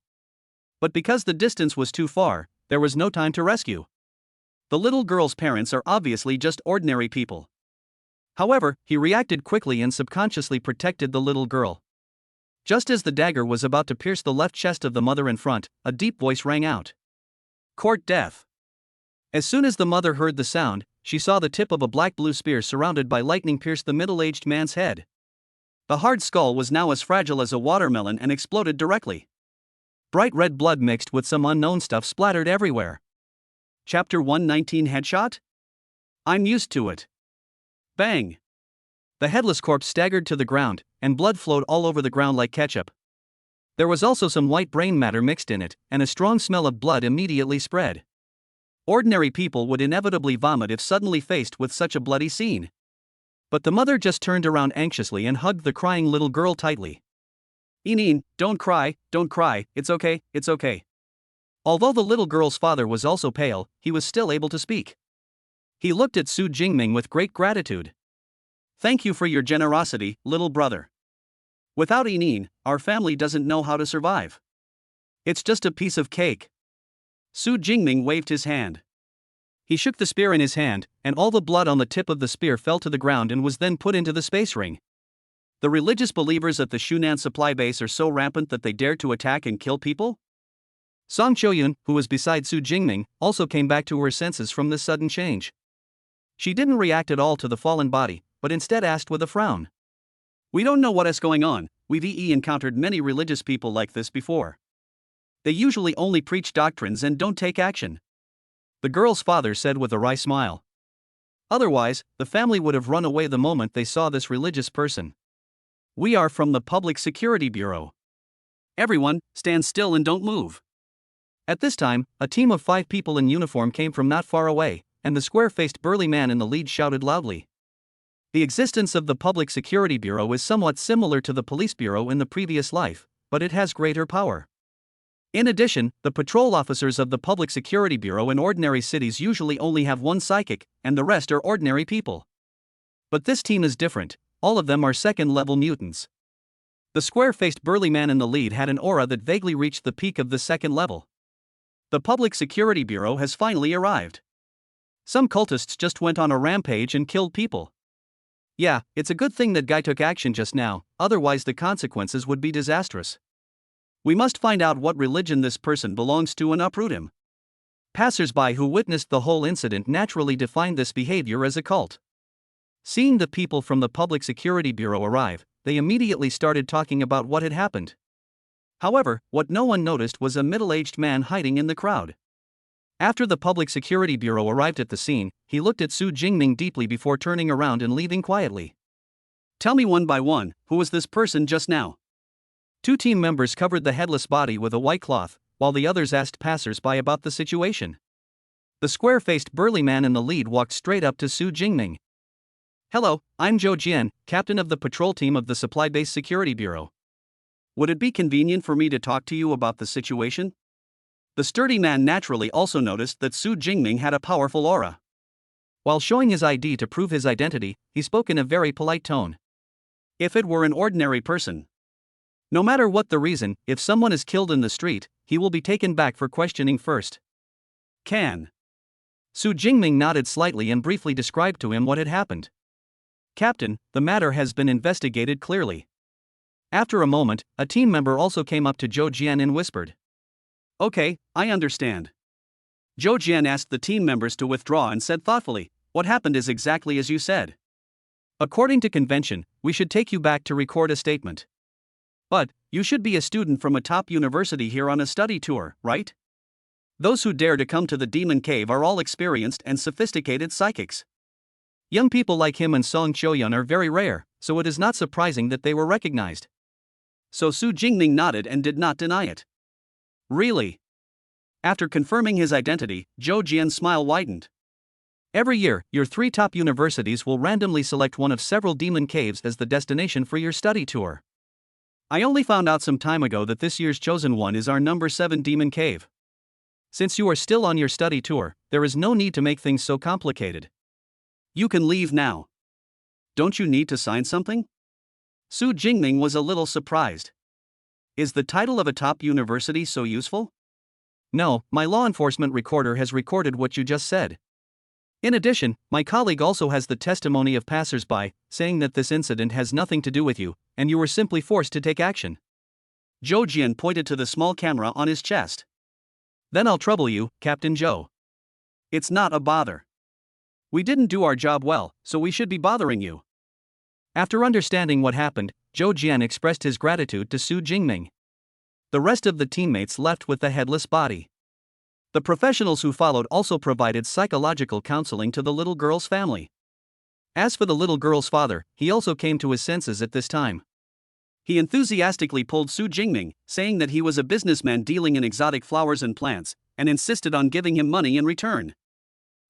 But because the distance was too far, there was no time to rescue. The little girl's parents are obviously just ordinary people. However, he reacted quickly and subconsciously protected the little girl. Just as the dagger was about to pierce the left chest of the mother in front, a deep voice rang out. Court death. As soon as the mother heard the sound, she saw the tip of a black-blue spear surrounded by lightning pierce the middle-aged man's head. The hard skull was now as fragile as a watermelon and exploded directly. Bright red blood mixed with some unknown stuff splattered everywhere. Chapter 119 Headshot? I'm used to it. Bang! The headless corpse staggered to the ground, and blood flowed all over the ground like ketchup. There was also some white brain matter mixed in it, and a strong smell of blood immediately spread. Ordinary people would inevitably vomit if suddenly faced with such a bloody scene. But the mother just turned around anxiously and hugged the crying little girl tightly. Ineen, don't cry, it's okay. Although the little girl's father was also pale, he was still able to speak. He looked at Su Jingming with great gratitude. Thank you for your generosity, little brother. Without Ineen, our family doesn't know how to survive. It's just a piece of cake. Su Jingming waved his hand. He shook the spear in his hand, and all the blood on the tip of the spear fell to the ground and was then put into the space ring. The religious believers at the Shunan supply base are so rampant that they dare to attack and kill people? Song Cho-yoon, who was beside Su Jingming, also came back to her senses from this sudden change. She didn't react at all to the fallen body, but instead asked with a frown. We don't know what is going on. We've encountered many religious people like this before. They usually only preach doctrines and don't take action. The girl's father said with a wry smile. Otherwise, the family would have run away the moment they saw this religious person. We are from the Public Security Bureau. Everyone, stand still and don't move. At this time, a team of 5 people in uniform came from not far away, and the square-faced burly man in the lead shouted loudly. The existence of the Public Security Bureau is somewhat similar to the Police Bureau in the previous life, but it has greater power. In addition, the patrol officers of the Public Security Bureau in ordinary cities usually only have one psychic, and the rest are ordinary people. But this team is different, all of them are second-level mutants. The square-faced burly man in the lead had an aura that vaguely reached the peak of the second level. The Public Security Bureau has finally arrived. Some cultists just went on a rampage and killed people. Yeah, it's a good thing that guy took action just now, otherwise the consequences would be disastrous. We must find out what religion this person belongs to and uproot him. Passers-by who witnessed the whole incident naturally defined this behavior as a cult. Seeing the people from the Public Security Bureau arrive, they immediately started talking about what had happened. However, what no one noticed was a middle-aged man hiding in the crowd. After the Public Security Bureau arrived at the scene, he looked at Su Jingming deeply before turning around and leaving quietly. Tell me one by one, who was this person just now? Two team members covered the headless body with a white cloth, while the others asked passers-by about the situation. The square-faced burly man in the lead walked straight up to Su Jingming. Hello, I'm Zhou Jian, captain of the patrol team of the Supply-Based Security Bureau. Would it be convenient for me to talk to you about the situation? The sturdy man naturally also noticed that Su Jingming had a powerful aura. While showing his ID to prove his identity, he spoke in a very polite tone. If it were an ordinary person. No matter what the reason, if someone is killed in the street, he will be taken back for questioning first. Can. Su Jingming nodded slightly and briefly described to him what had happened. Captain, the matter has been investigated clearly. After a moment, a team member also came up to Zhou Jian and whispered. Okay, I understand. Zhou Jian asked the team members to withdraw and said thoughtfully, what happened is exactly as you said. According to convention, we should take you back to record a statement. But, you should be a student from a top university here on a study tour, right? Those who dare to come to the Demon Cave are all experienced and sophisticated psychics. Young people like him and Song Choyun are very rare, so it is not surprising that they were recognized. So Su Jingming nodded and did not deny it. Really? After confirming his identity, Zhou Jian's smile widened. Every year, your 3 top universities will randomly select one of several demon caves as the destination for your study tour. I only found out some time ago that this year's chosen one is our number 7 demon cave. Since you are still on your study tour, there is no need to make things so complicated. You can leave now. Don't you need to sign something? Su Jingming was a little surprised. Is the title of a top university so useful? No, my law enforcement recorder has recorded what you just said. In addition, my colleague also has the testimony of passers-by, saying that this incident has nothing to do with you, and you were simply forced to take action. Zhou Jian pointed to the small camera on his chest. Then I'll trouble you, Captain Zhou. It's not a bother. We didn't do our job well, so we should be bothering you. After understanding what happened, Zhou Jian expressed his gratitude to Su Jingming. The rest of the teammates left with the headless body. The professionals who followed also provided psychological counseling to the little girl's family. As for the little girl's father, he also came to his senses at this time. He enthusiastically pulled Su Jingming, saying that he was a businessman dealing in exotic flowers and plants, and insisted on giving him money in return.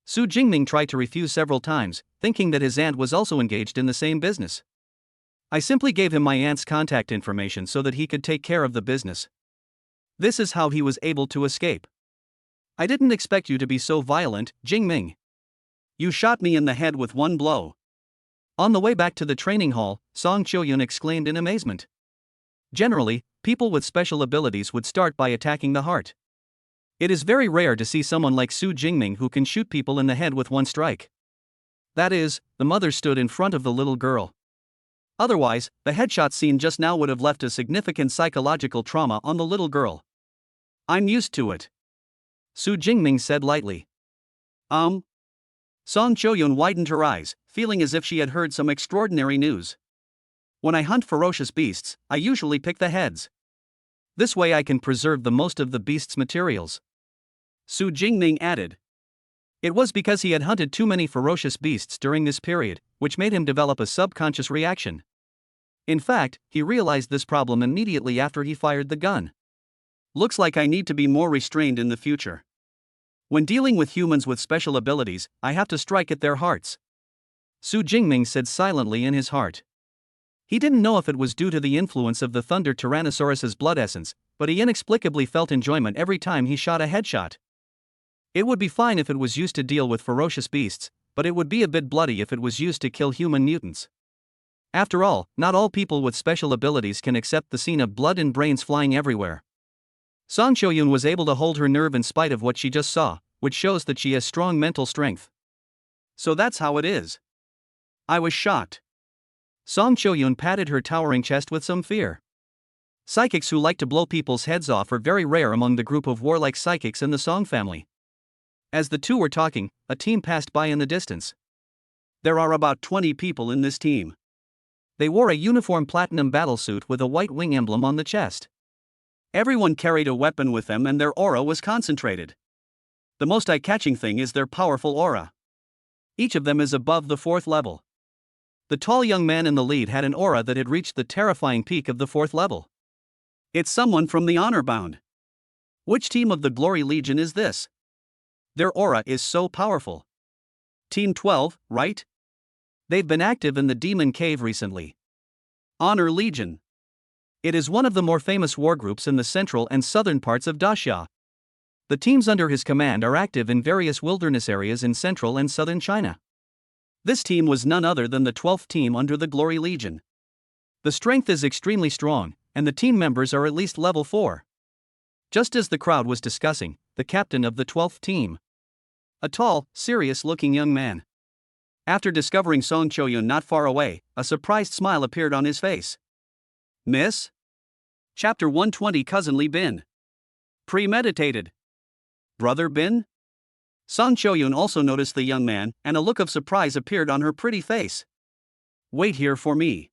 Su Jingming tried to refuse several times, thinking that his aunt was also engaged in the same business. I simply gave him my aunt's contact information so that he could take care of the business. This is how he was able to escape. I didn't expect you to be so violent, Jingming. You shot me in the head with one blow. On the way back to the training hall, Song Choyun exclaimed in amazement. Generally, people with special abilities would start by attacking the heart. It is very rare to see someone like Su Jingming who can shoot people in the head with one strike. That is, the mother stood in front of the little girl. Otherwise, the headshot scene just now would have left a significant psychological trauma on the little girl. I'm used to it. Su Jingming said lightly. Song Choyun widened her eyes, feeling as if she had heard some extraordinary news. When I hunt ferocious beasts, I usually pick the heads. This way I can preserve the most of the beast's materials. Su Jingming added. It was because he had hunted too many ferocious beasts during this period, which made him develop a subconscious reaction. In fact, he realized this problem immediately after he fired the gun. Looks like I need to be more restrained in the future. When dealing with humans with special abilities, I have to strike at their hearts. Su Jingming said silently in his heart. He didn't know if it was due to the influence of the Thunder Tyrannosaurus's blood essence, but he inexplicably felt enjoyment every time he shot a headshot. It would be fine if it was used to deal with ferocious beasts, but it would be a bit bloody if it was used to kill human mutants. After all, not all people with special abilities can accept the scene of blood and brains flying everywhere. Song Choyun was able to hold her nerve in spite of what she just saw, which shows that she has strong mental strength. So that's how it is. I was shocked. Song Choyun patted her towering chest with some fear. Psychics who like to blow people's heads off are very rare among the group of warlike psychics in the Song family. As the two were talking, a team passed by in the distance. There are about 20 people in this team. They wore a uniform platinum battlesuit with a white wing emblem on the chest. Everyone carried a weapon with them and their aura was concentrated. The most eye-catching thing is their powerful aura. Each of them is above the 4th level. The tall young man in the lead had an aura that had reached the terrifying peak of the 4th level. It's someone from the Honor Bound. Which team of the Glory Legion is this? Their aura is so powerful. Team 12, right? They've been active in the Demon Cave recently. Honor Legion. It is one of the more famous war groups in the central and southern parts of Daxia. The teams under his command are active in various wilderness areas in central and southern China. This team was none other than the 12th team under the Glory Legion. The strength is extremely strong, and the team members are at least level 4. Just as the crowd was discussing, the captain of the 12th team, a tall, serious-looking young man. After discovering Song Choyun not far away, a surprised smile appeared on his face. Miss? Chapter 120 Cousinly Bin. Premeditated. Brother Bin? Song Choyun also noticed the young man, and a look of surprise appeared on her pretty face. Wait here for me.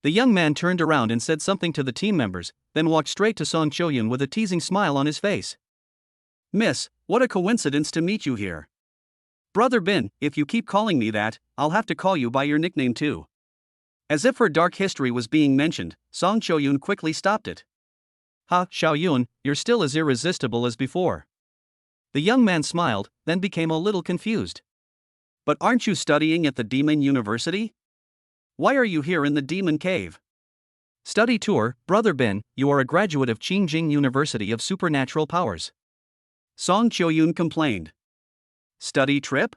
The young man turned around and said something to the team members, then walked straight to Song Choyun with a teasing smile on his face. Miss, what a coincidence to meet you here. Brother Bin, if you keep calling me that, I'll have to call you by your nickname too. As if her dark history was being mentioned, Song Choyun quickly stopped it. Ha, Xiaoyun, you're still as irresistible as before. The young man smiled, then became a little confused. But aren't you studying at the Demon University? Why are you here in the Demon Cave? Study tour, Brother Bin, you are a graduate of Qingjing University of Supernatural Powers. Song Choyun complained. Study trip?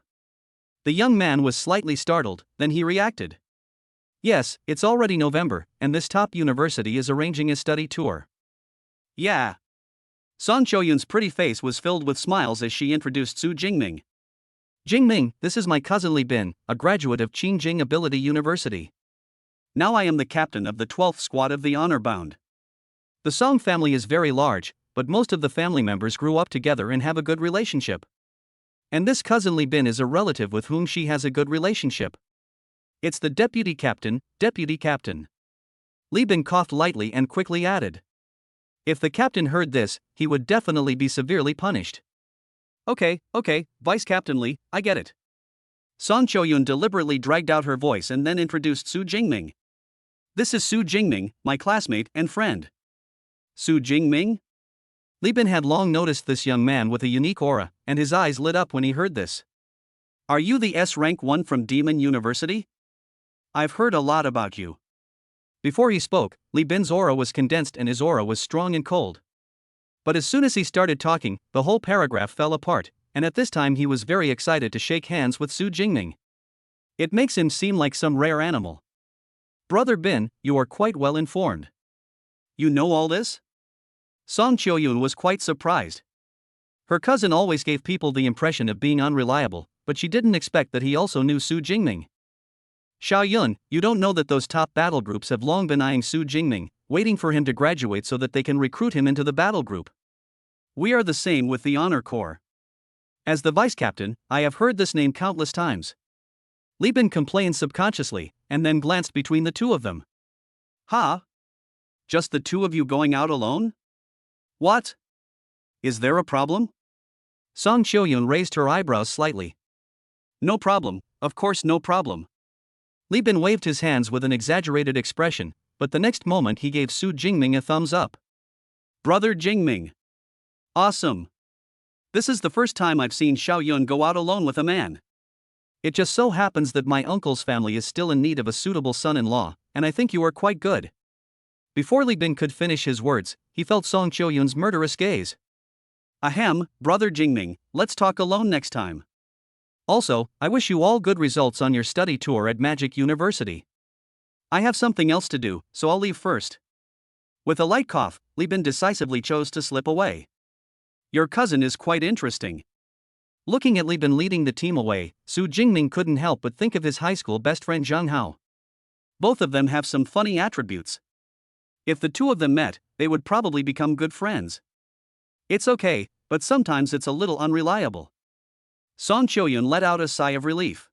The young man was slightly startled, then he reacted. Yes, it's already November, and this top university is arranging a study tour. Yeah. Song Choyun's pretty face was filled with smiles as she introduced Su Jingming. Jingming, this is my cousin Li Bin, a graduate of Qingjing Ability University. Now I am the captain of the 12th squad of the Honor Bound. The Song family is very large, but most of the family members grew up together and have a good relationship. And this cousin Li Bin is a relative with whom she has a good relationship. It's the deputy captain, deputy captain. Li Bin coughed lightly and quickly added. If the captain heard this, he would definitely be severely punished. Okay, Vice Captain Li, I get it. Song Choyun deliberately dragged out her voice and then introduced Su Jingming. This is Su Jingming, my classmate and friend. Su Jingming? Li Bin had long noticed this young man with a unique aura, and his eyes lit up when he heard this. Are you the S-rank one from Demon University? I've heard a lot about you. Before he spoke, Li Bin's aura was condensed and his aura was strong and cold. But as soon as he started talking, the whole paragraph fell apart, and at this time he was very excited to shake hands with Su Jingming. It makes him seem like some rare animal. Brother Bin, you are quite well informed. You know all this? Song Choyun was quite surprised. Her cousin always gave people the impression of being unreliable, but she didn't expect that he also knew Su Jingming. Xiaoyun, you don't know that those top battle groups have long been eyeing Su Jingming, waiting for him to graduate so that they can recruit him into the battle group. We are the same with the Honor Corps. As the vice captain, I have heard this name countless times. Li Bin complained subconsciously, and then glanced between the two of them. Ha? Just the two of you going out alone? What? Is there a problem? Song Choyun raised her eyebrows slightly. No problem, of course no problem. Li Bin waved his hands with an exaggerated expression, but the next moment he gave Su Jingming a thumbs up. Brother Jingming. Awesome. This is the first time I've seen Xiaoyun go out alone with a man. It just so happens that my uncle's family is still in need of a suitable son-in-law, and I think you are quite good." Before Li Bin could finish his words, he felt Song Choyun's murderous gaze. "Ahem, brother Jingming, let's talk alone next time. Also, I wish you all good results on your study tour at Magic University. I have something else to do, so I'll leave first." With a light cough, Li Bin decisively chose to slip away. "Your cousin is quite interesting." Looking at Li Bin leading the team away, Su Jingming couldn't help but think of his high school best friend Zhang Hao. Both of them have some funny attributes. If the two of them met, they would probably become good friends. It's okay, but sometimes it's a little unreliable. Song Choyun let out a sigh of relief.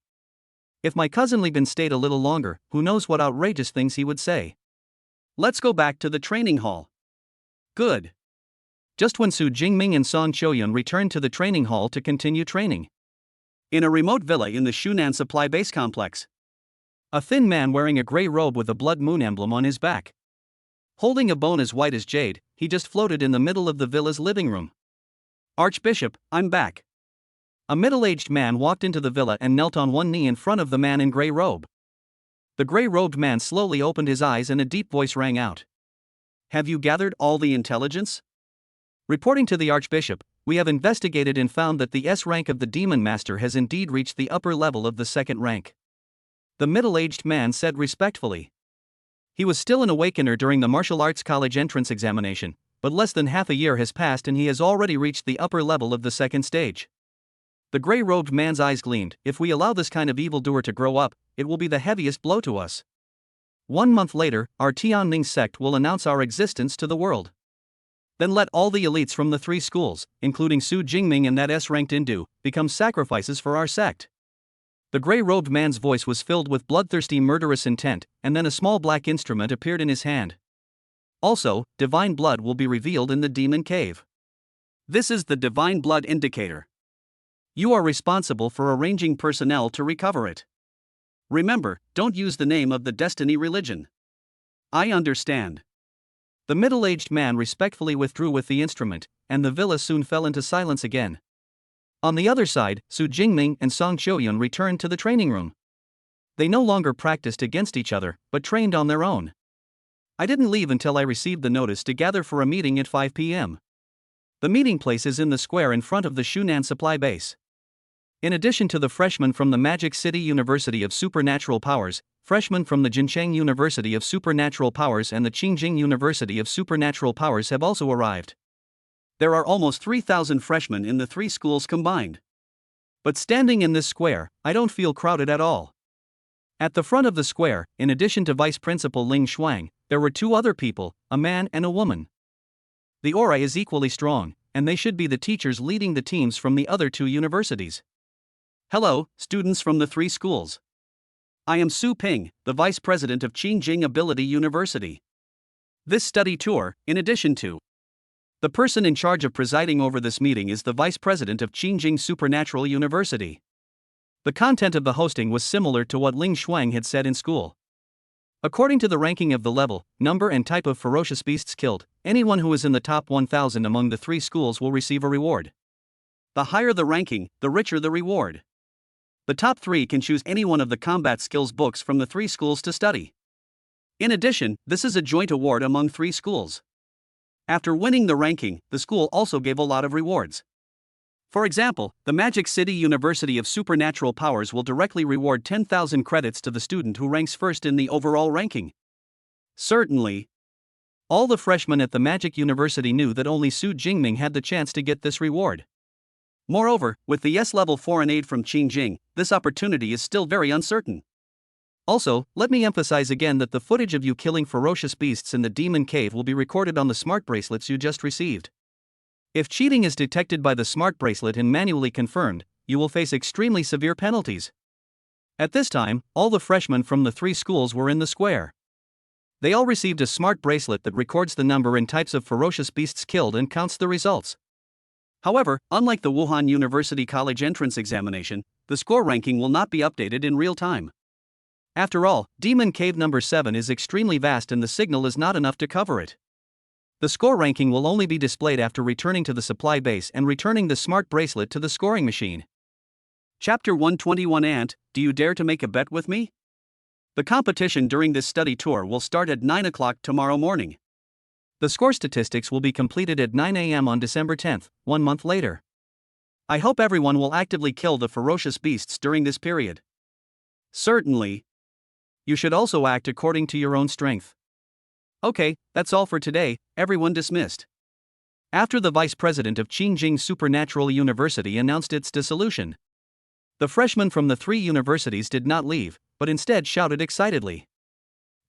If my cousin Li Bin stayed a little longer, who knows what outrageous things he would say. Let's go back to the training hall. Good. Just when Su Jingming and Song Choyun returned to the training hall to continue training. In a remote villa in the Shunan Supply Base Complex. A thin man wearing a gray robe with a blood moon emblem on his back. Holding a bone as white as jade, he just floated in the middle of the villa's living room. "Archbishop, I'm back." A middle-aged man walked into the villa and knelt on one knee in front of the man in gray robe. The gray-robed man slowly opened his eyes and a deep voice rang out. "Have you gathered all the intelligence? Reporting to the Archbishop, we have investigated and found that the S rank of the Demon Master has indeed reached the upper level of the second rank." The middle-aged man said respectfully. He was still an awakener during the martial arts college entrance examination, but less than half a year has passed and he has already reached the upper level of the second stage. The gray-robed man's eyes gleamed. "If we allow this kind of evildoer to grow up, it will be the heaviest blow to us. 1 month later, our Tianning sect will announce our existence to the world. Then let all the elites from the 3 schools, including Su Jingming and that S-ranked Indu, become sacrifices for our sect." The gray-robed man's voice was filled with bloodthirsty murderous intent, and then a small black instrument appeared in his hand. "Also, divine blood will be revealed in the demon cave. This is the divine blood indicator. You are responsible for arranging personnel to recover it. Remember, don't use the name of the Destiny religion." "I understand." The middle-aged man respectfully withdrew with the instrument, and the villa soon fell into silence again. On the other side, Su Jingming and Song Choyun returned to the training room. They no longer practiced against each other, but trained on their own. "I didn't leave until I received the notice to gather for a meeting at 5 p.m. The meeting place is in the square in front of the Shunan Supply Base. In addition to the freshmen from the Magic City University of Supernatural Powers, freshmen from the Jincheng University of Supernatural Powers and the Qingjing University of Supernatural Powers have also arrived. There are almost 3,000 freshmen in the 3 schools combined. But standing in this square, I don't feel crowded at all." At the front of the square, in addition to Vice Principal Ling Shuang, there were 2 other people, a man and a woman. The aura is equally strong, and they should be the teachers leading the teams from the other 2 universities. "Hello, students from the 3 schools. I am Su Ping, the Vice President of Qingjing Ability University. This study tour, in addition to..." The person in charge of presiding over this meeting is the Vice President of Qingjing Supernatural University. The content of the hosting was similar to what Ling Shuang had said in school. According to the ranking of the level, number and type of ferocious beasts killed, anyone who is in the top 1,000 among the 3 schools will receive a reward. The higher the ranking, the richer the reward. The top 3 can choose any one of the combat skills books from the 3 schools to study. In addition, this is a joint award among 3 schools. After winning the ranking, the school also gave a lot of rewards. For example, the Magic City University of Supernatural Powers will directly reward 10,000 credits to the student who ranks first in the overall ranking. Certainly. All the freshmen at the Magic University knew that only Su Jingming had the chance to get this reward. Moreover, with the S-level foreign aid from Qingjing, this opportunity is still very uncertain. Also, let me emphasize again that the footage of you killing ferocious beasts in the demon cave will be recorded on the smart bracelets you just received. If cheating is detected by the smart bracelet and manually confirmed, you will face extremely severe penalties. At this time, all the freshmen from the 3 schools were in the square. They all received a smart bracelet that records the number and types of ferocious beasts killed and counts the results. However, unlike the Wuhan University College entrance examination, the score ranking will not be updated in real time. After all, Demon Cave number 7 is extremely vast and the signal is not enough to cover it. The score ranking will only be displayed after returning to the supply base and returning the smart bracelet to the scoring machine. Chapter 121 Ant, do you dare to make a bet with me? The competition during this study tour will start at 9 o'clock tomorrow morning. The score statistics will be completed at 9 a.m. on December 10th, 1 month later. I hope everyone will actively kill the ferocious beasts during this period. Certainly. You should also act according to your own strength. Okay, that's all for today, everyone dismissed. After the vice president of Qingjing Supernatural University announced its dissolution, the freshmen from the 3 universities did not leave, but instead shouted excitedly.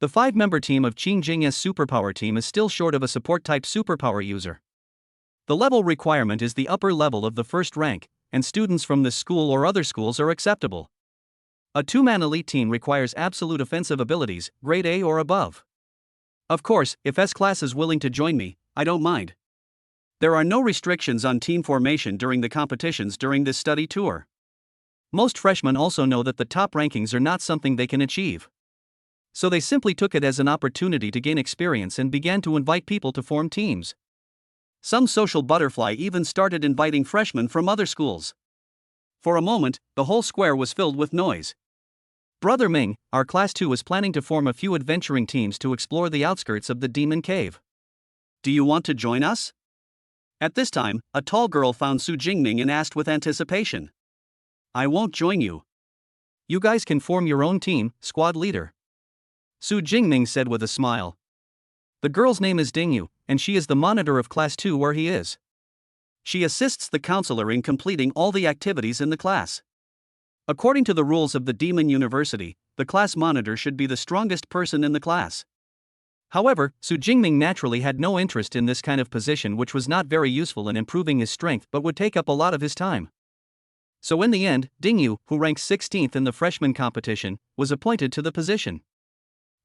The 5-member team of Qingjing's Superpower team is still short of a support-type superpower user. The level requirement is the upper level of the first rank, and students from this school or other schools are acceptable. A 2-man elite team requires absolute offensive abilities, grade A or above. Of course, if S-Class is willing to join me, I don't mind. There are no restrictions on team formation during the competitions during this study tour. Most freshmen also know that the top rankings are not something they can achieve. So they simply took it as an opportunity to gain experience and began to invite people to form teams. Some social butterfly even started inviting freshmen from other schools. For a moment, the whole square was filled with noise. Brother Ming, our class 2 is planning to form a few adventuring teams to explore the outskirts of the Demon Cave. Do you want to join us? At this time, a tall girl found Su Jingming and asked with anticipation. I won't join you. You guys can form your own team, squad leader. Su Jingming said with a smile. The girl's name is Dingyu, and she is the monitor of class 2 where he is. She assists the counselor in completing all the activities in the class. According to the rules of the Demon University, the class monitor should be the strongest person in the class. However, Su Jingming naturally had no interest in this kind of position, which was not very useful in improving his strength but would take up a lot of his time. So in the end, Dingyu, who ranks 16th in the freshman competition, was appointed to the position.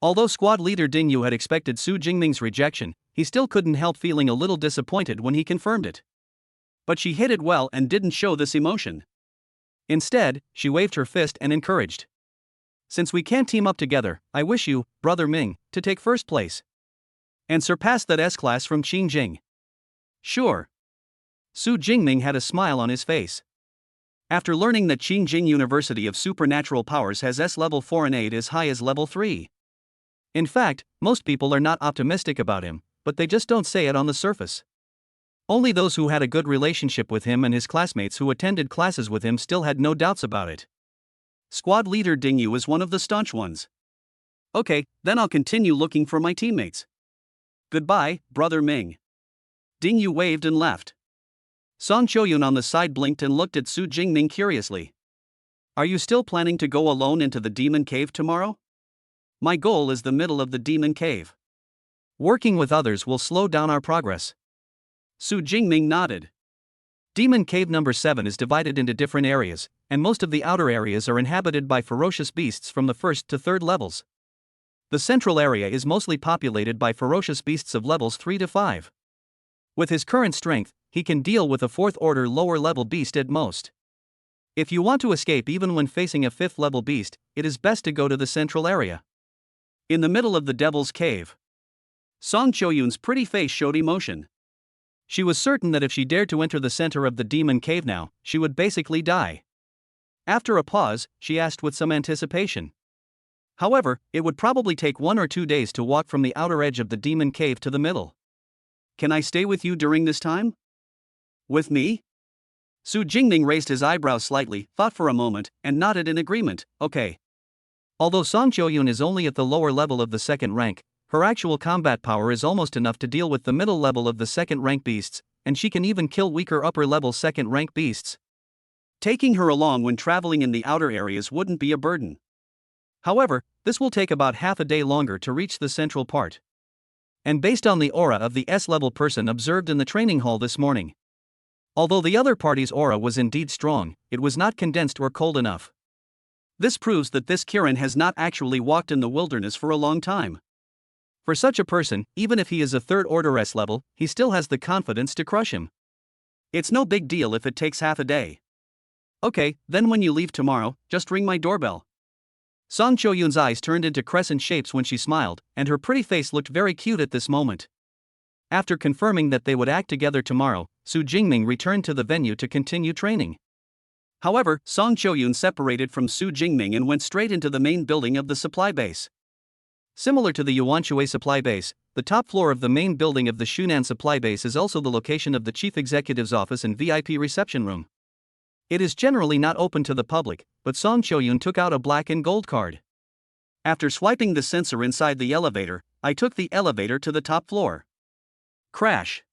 Although squad leader Dingyu had expected Su Jingming's rejection, he still couldn't help feeling a little disappointed when he confirmed it. But she hid it well and didn't show this emotion. Instead, she waved her fist and encouraged. Since we can't team up together, I wish you, Brother Ming, to take first place. And surpass that S-Class from Qingjing. Sure. Su Jingming had a smile on his face. After learning that Qingjing University of Supernatural Powers has S-level 4 and 8 as high as level 3. In fact, most people are not optimistic about him, but they just don't say it on the surface. Only those who had a good relationship with him and his classmates who attended classes with him still had no doubts about it. Squad leader Dingyu is one of the staunch ones. Okay, then I'll continue looking for my teammates. Goodbye, Brother Ming. Dingyu waved and left. Song Choyun on the side blinked and looked at Su Jingming curiously. Are you still planning to go alone into the Demon Cave tomorrow? My goal is the middle of the Demon Cave. Working with others will slow down our progress. Su Jingming nodded. Demon Cave number 7 is divided into different areas, and most of the outer areas are inhabited by ferocious beasts from the 1st to 3rd levels. The central area is mostly populated by ferocious beasts of levels 3 to 5. With his current strength, he can deal with a 4th-order lower-level beast at most. If you want to escape even when facing a 5th-level beast, it is best to go to the central area. In the middle of the Devil's Cave. Song Choyun's pretty face showed emotion. She was certain that if she dared to enter the center of the Demon Cave now, she would basically die. After a pause, she asked with some anticipation. However, it would probably take 1 or 2 days to walk from the outer edge of the Demon Cave to the middle. Can I stay with you during this time? With me? Su Jingming raised his eyebrows slightly, thought for a moment, and nodded in agreement. Okay. Although Song Choyun is only at the lower level of the 2nd rank, her actual combat power is almost enough to deal with the middle level of the 2nd rank beasts, and she can even kill weaker upper level 2nd rank beasts. Taking her along when traveling in the outer areas wouldn't be a burden. However, this will take about half a day longer to reach the central part. And based on the aura of the S-level person observed in the training hall this morning. Although the other party's aura was indeed strong, it was not condensed or cold enough. This proves that this Kirin has not actually walked in the wilderness for a long time. For such a person, even if he is a 3rd-order S-level, he still has the confidence to crush him. It's no big deal if it takes half a day. Okay, then when you leave tomorrow, just ring my doorbell. Song Choyun's eyes turned into crescent shapes when she smiled, and her pretty face looked very cute at this moment. After confirming that they would act together tomorrow, Su Jingming returned to the venue to continue training. However, Song Choyun separated from Su Jingming and went straight into the main building of the supply base. Similar to the Yuanshui supply base, the top floor of the main building of the Shunan supply base is also the location of the chief executive's office and VIP reception room. It is generally not open to the public, but Song Choyun took out a black and gold card. After swiping the sensor inside the elevator, I took the elevator to the top floor. Crash.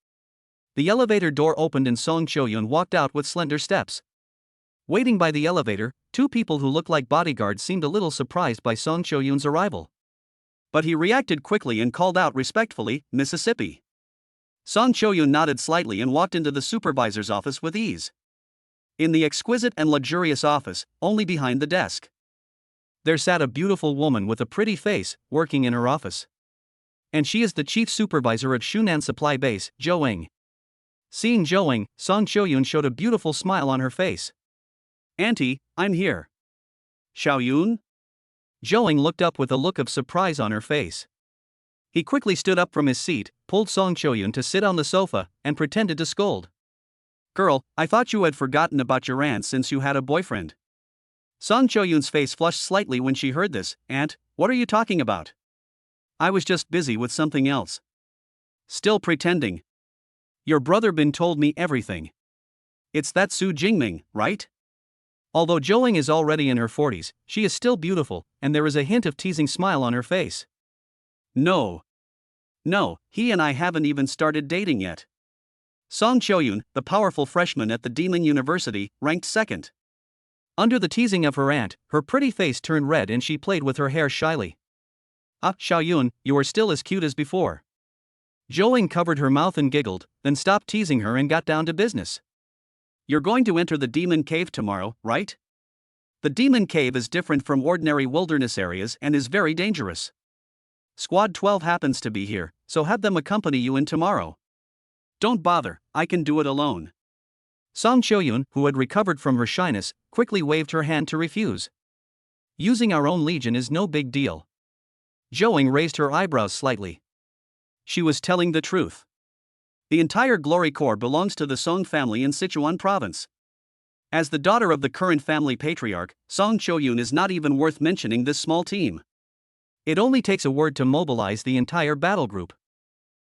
The elevator door opened and Song Choyun walked out with slender steps. Waiting by the elevator, two people who looked like bodyguards seemed a little surprised by Song Choyun's arrival. But he reacted quickly and called out respectfully, "Mississippi." Song Choyun nodded slightly and walked into the supervisor's office with ease. In the exquisite and luxurious office, only behind the desk, there sat a beautiful woman with a pretty face, working in her office. And she is the chief supervisor of Shunan Supply Base, Zhou Eng. Seeing Zhou Eng, Song Choyun showed a beautiful smile on her face. "Auntie, I'm here." "Xiaoyun?" Zhou Eng looked up with a look of surprise on her face. He quickly stood up from his seat, pulled Song Choyun to sit on the sofa, and pretended to scold. "Girl, I thought you had forgotten about your aunt since you had a boyfriend." Song Choyun's face flushed slightly when she heard this. "Aunt, what are you talking about? I was just busy with something else." "Still pretending. Your brother Bin told me everything. It's that Su Jingming, right?" Although Zhou Eng is already in her 40s, she is still beautiful, and there is a hint of teasing smile on her face. No, he and I haven't even started dating yet." Song Choyun, the powerful freshman at the Demon University, ranked second. Under the teasing of her aunt, her pretty face turned red and she played with her hair shyly. "Ah, Xiaoyun, you are still as cute as before." Zhou Eng covered her mouth and giggled, then stopped teasing her and got down to business. "You're going to enter the Demon Cave tomorrow, right? The Demon Cave is different from ordinary wilderness areas and is very dangerous. Squad 12 happens to be here, so have them accompany you in tomorrow." "Don't bother, I can do it alone." Song Choyun, who had recovered from her shyness, quickly waved her hand to refuse. "Using our own legion is no big deal." Zhou Eng raised her eyebrows slightly. She was telling the truth. The entire Glory Corps belongs to the Song family in Sichuan province. As the daughter of the current family patriarch, Song Choyun is not even worth mentioning this small team. It only takes a word to mobilize the entire battle group.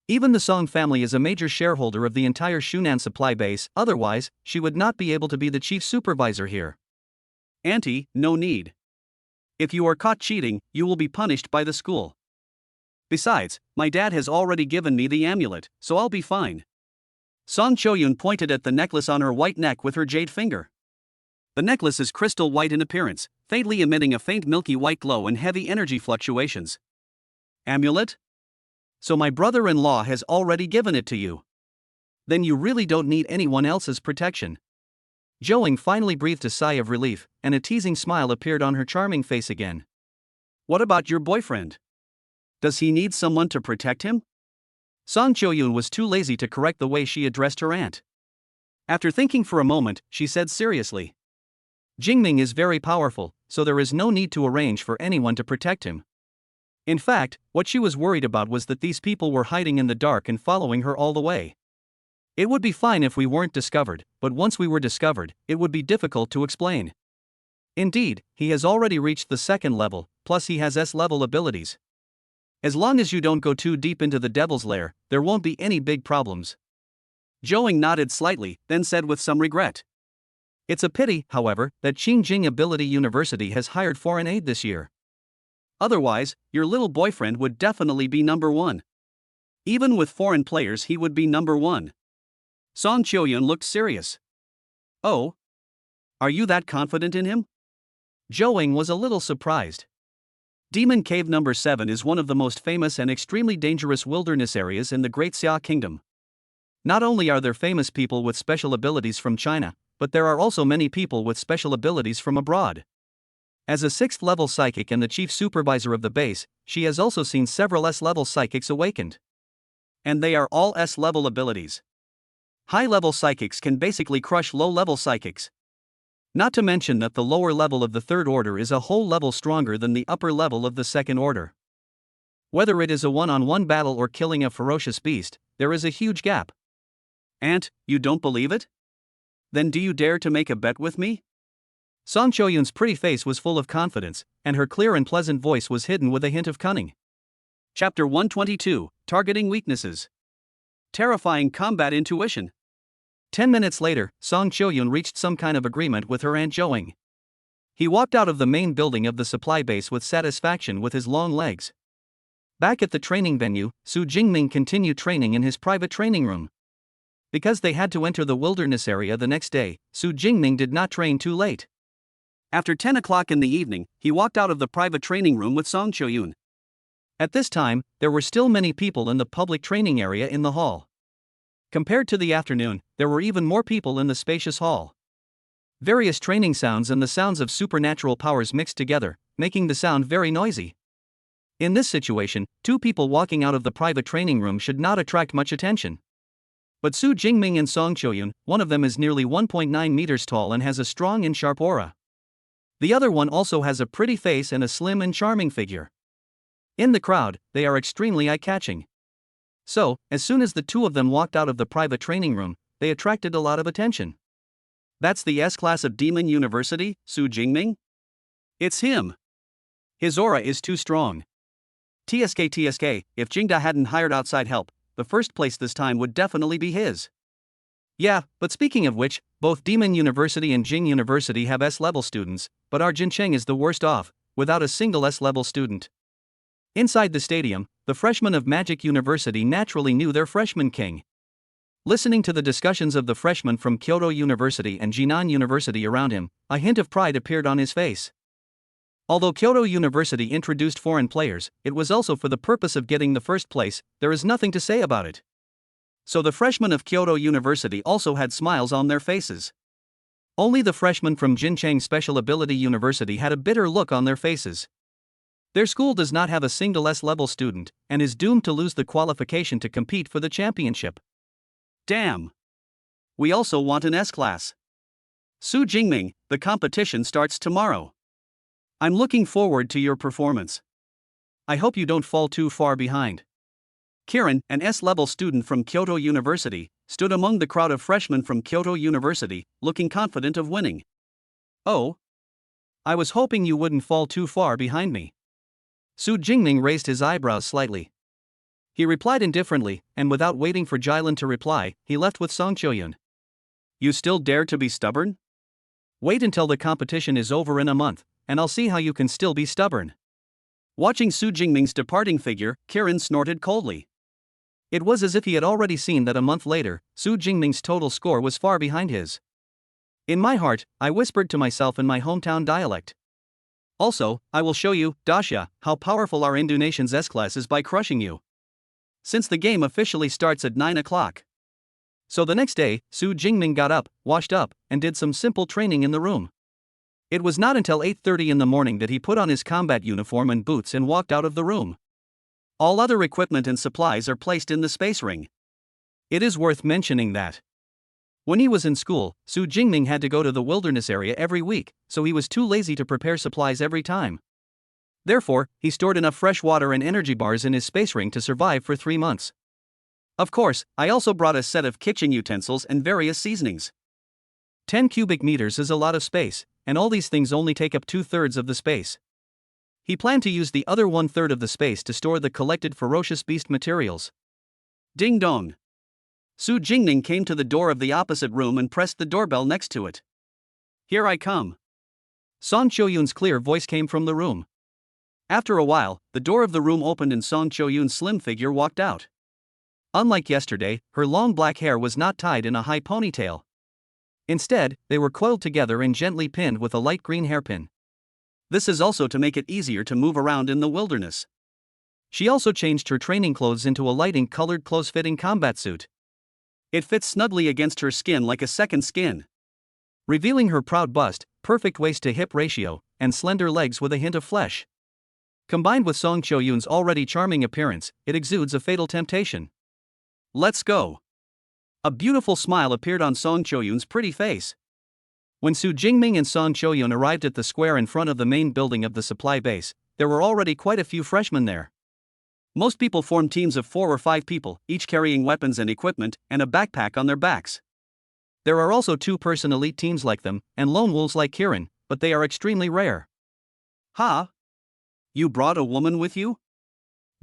Even the Song family is a major shareholder of the entire Shunan supply base, otherwise, she would not be able to be the chief supervisor here. "Auntie, no need. If you are caught cheating, you will be punished by the school. Besides, my dad has already given me the amulet, so I'll be fine." Song Choyun pointed at the necklace on her white neck with her jade finger. The necklace is crystal white in appearance, faintly emitting a faint milky white glow and heavy energy fluctuations. "Amulet? So my brother-in-law has already given it to you? Then you really don't need anyone else's protection." Zhou Eng finally breathed a sigh of relief, and a teasing smile appeared on her charming face again. "What about your boyfriend? Does he need someone to protect him?" Song Choyun was too lazy to correct the way she addressed her aunt. After thinking for a moment, she said seriously, "Jingming is very powerful, so there is no need to arrange for anyone to protect him." In fact, what she was worried about was that these people were hiding in the dark and following her all the way. "It would be fine if we weren't discovered, but once we were discovered, it would be difficult to explain. Indeed, he has already reached the second level, plus he has S-level abilities. As long as you don't go too deep into the Devil's Lair, there won't be any big problems." Zhou Eng nodded slightly, then said with some regret, "It's a pity, however, that Qingjing Ability University has hired foreign aid this year. Otherwise, your little boyfriend would definitely be number one. Even with foreign players, he would be number one." Song Choyun looked serious. "Oh? Are you that confident in him?" Zhou Eng was a little surprised. Demon Cave No. 7 is one of the most famous and extremely dangerous wilderness areas in the Great Xia Kingdom. Not only are there famous people with special abilities from China, but there are also many people with special abilities from abroad. As a 6th level psychic and the chief supervisor of the base, she has also seen several S-level psychics awakened. And they are all S-level abilities. High-level psychics can basically crush low-level psychics. Not to mention that the lower level of the third order is a whole level stronger than the upper level of the second order. Whether it is a one-on-one battle or killing a ferocious beast, there is a huge gap. "Aunt, you don't believe it? Then do you dare to make a bet with me?" Song Choyun's pretty face was full of confidence, and her clear and pleasant voice was hidden with a hint of cunning. Chapter 122, Targeting Weaknesses. Terrifying Combat Intuition. 10 minutes later, Song Choyun reached some kind of agreement with her Aunt Joing. He walked out of the main building of the supply base with satisfaction with his long legs. Back at the training venue, Su Jingming continued training in his private training room. Because they had to enter the wilderness area the next day, Su Jingming did not train too late. After 10 o'clock in the evening, he walked out of the private training room with Song Choyun. At this time, there were still many people in the public training area in the hall. Compared to the afternoon, there were even more people in the spacious hall. Various training sounds and the sounds of supernatural powers mixed together, making the sound very noisy. In this situation, two people walking out of the private training room should not attract much attention. But Su Jingming and Song Choyun, one of them is nearly 1.9 meters tall and has a strong and sharp aura. The other one also has a pretty face and a slim and charming figure. In the crowd, they are extremely eye-catching. So, as soon as the two of them walked out of the private training room, they attracted a lot of attention. That's the S-class of Demon University, Su Jingming? It's him. His aura is too strong. TSK, if Jingda hadn't hired outside help, the first place this time would definitely be his. Yeah, but speaking of which, both Demon University and Jing University have S-level students, but our Jincheng is the worst off, without a single S-level student. Inside the stadium, the freshmen of Magic University naturally knew their freshman king. Listening to the discussions of the freshmen from Kyoto University and Jinan University around him, a hint of pride appeared on his face. Although Kyoto University introduced foreign players, it was also for the purpose of getting the first place. There is nothing to say about it. So the freshmen of Kyoto University also had smiles on their faces. Only the freshmen from Jincheng Special Ability University had a bitter look on their faces. Their school does not have a single S-level student, and is doomed to lose the qualification to compete for the championship. Damn! We also want an S-class. Su Jingming, the competition starts tomorrow. I'm looking forward to your performance. I hope you don't fall too far behind. Kiran, an S-level student from Kyoto University, stood among the crowd of freshmen from Kyoto University, looking confident of winning. Oh? I was hoping you wouldn't fall too far behind me. Su Jingming raised his eyebrows slightly. He replied indifferently, and without waiting for Jilin to reply, he left with Song Choyun. You still dare to be stubborn? Wait until the competition is over in a month, and I'll see how you can still be stubborn. Watching Su Jingming's departing figure, Kiran snorted coldly. It was as if he had already seen that a month later, Su Jingming's total score was far behind his. In my heart, I whispered to myself in my hometown dialect. Also, I will show you, Dasha, how powerful our Indonesian's S-class is by crushing you. Since the game officially starts at 9 o'clock. So the next day, Su Jingming got up, washed up, and did some simple training in the room. It was not until 8:30 in the morning that he put on his combat uniform and boots and walked out of the room. All other equipment and supplies are placed in the space ring. It is worth mentioning that when he was in school, Su Jingming had to go to the wilderness area every week, so he was too lazy to prepare supplies every time. Therefore, he stored enough fresh water and energy bars in his space ring to survive for 3 months. Of course, I also brought a set of kitchen utensils and various seasonings. 10 cubic meters is a lot of space, and all these things only take up 2/3 of the space. He planned to use the other 1/3 of the space to store the collected ferocious beast materials. Ding dong! Su Jingming came to the door of the opposite room and pressed the doorbell next to it. Here I come. Song Choyun's clear voice came from the room. After a while, the door of the room opened and Song Choyun's slim figure walked out. Unlike yesterday, her long black hair was not tied in a high ponytail. Instead, they were coiled together and gently pinned with a light green hairpin. This is also to make it easier to move around in the wilderness. She also changed her training clothes into a lighting-colored close-fitting combat suit. It fits snugly against her skin like a second skin, revealing her proud bust, perfect waist-to-hip ratio, and slender legs with a hint of flesh. Combined with Song Choyun's already charming appearance, it exudes a fatal temptation. Let's go. A beautiful smile appeared on Song Choyun's pretty face. When Su Jingming and Song Choyun arrived at the square in front of the main building of the supply base, there were already quite a few freshmen there. Most people formed teams of 4 or 5 people, each carrying weapons and equipment, and a backpack on their backs. There are also 2-person elite teams like them, and lone wolves like Kiran, but they are extremely rare. Ha! You brought a woman with you?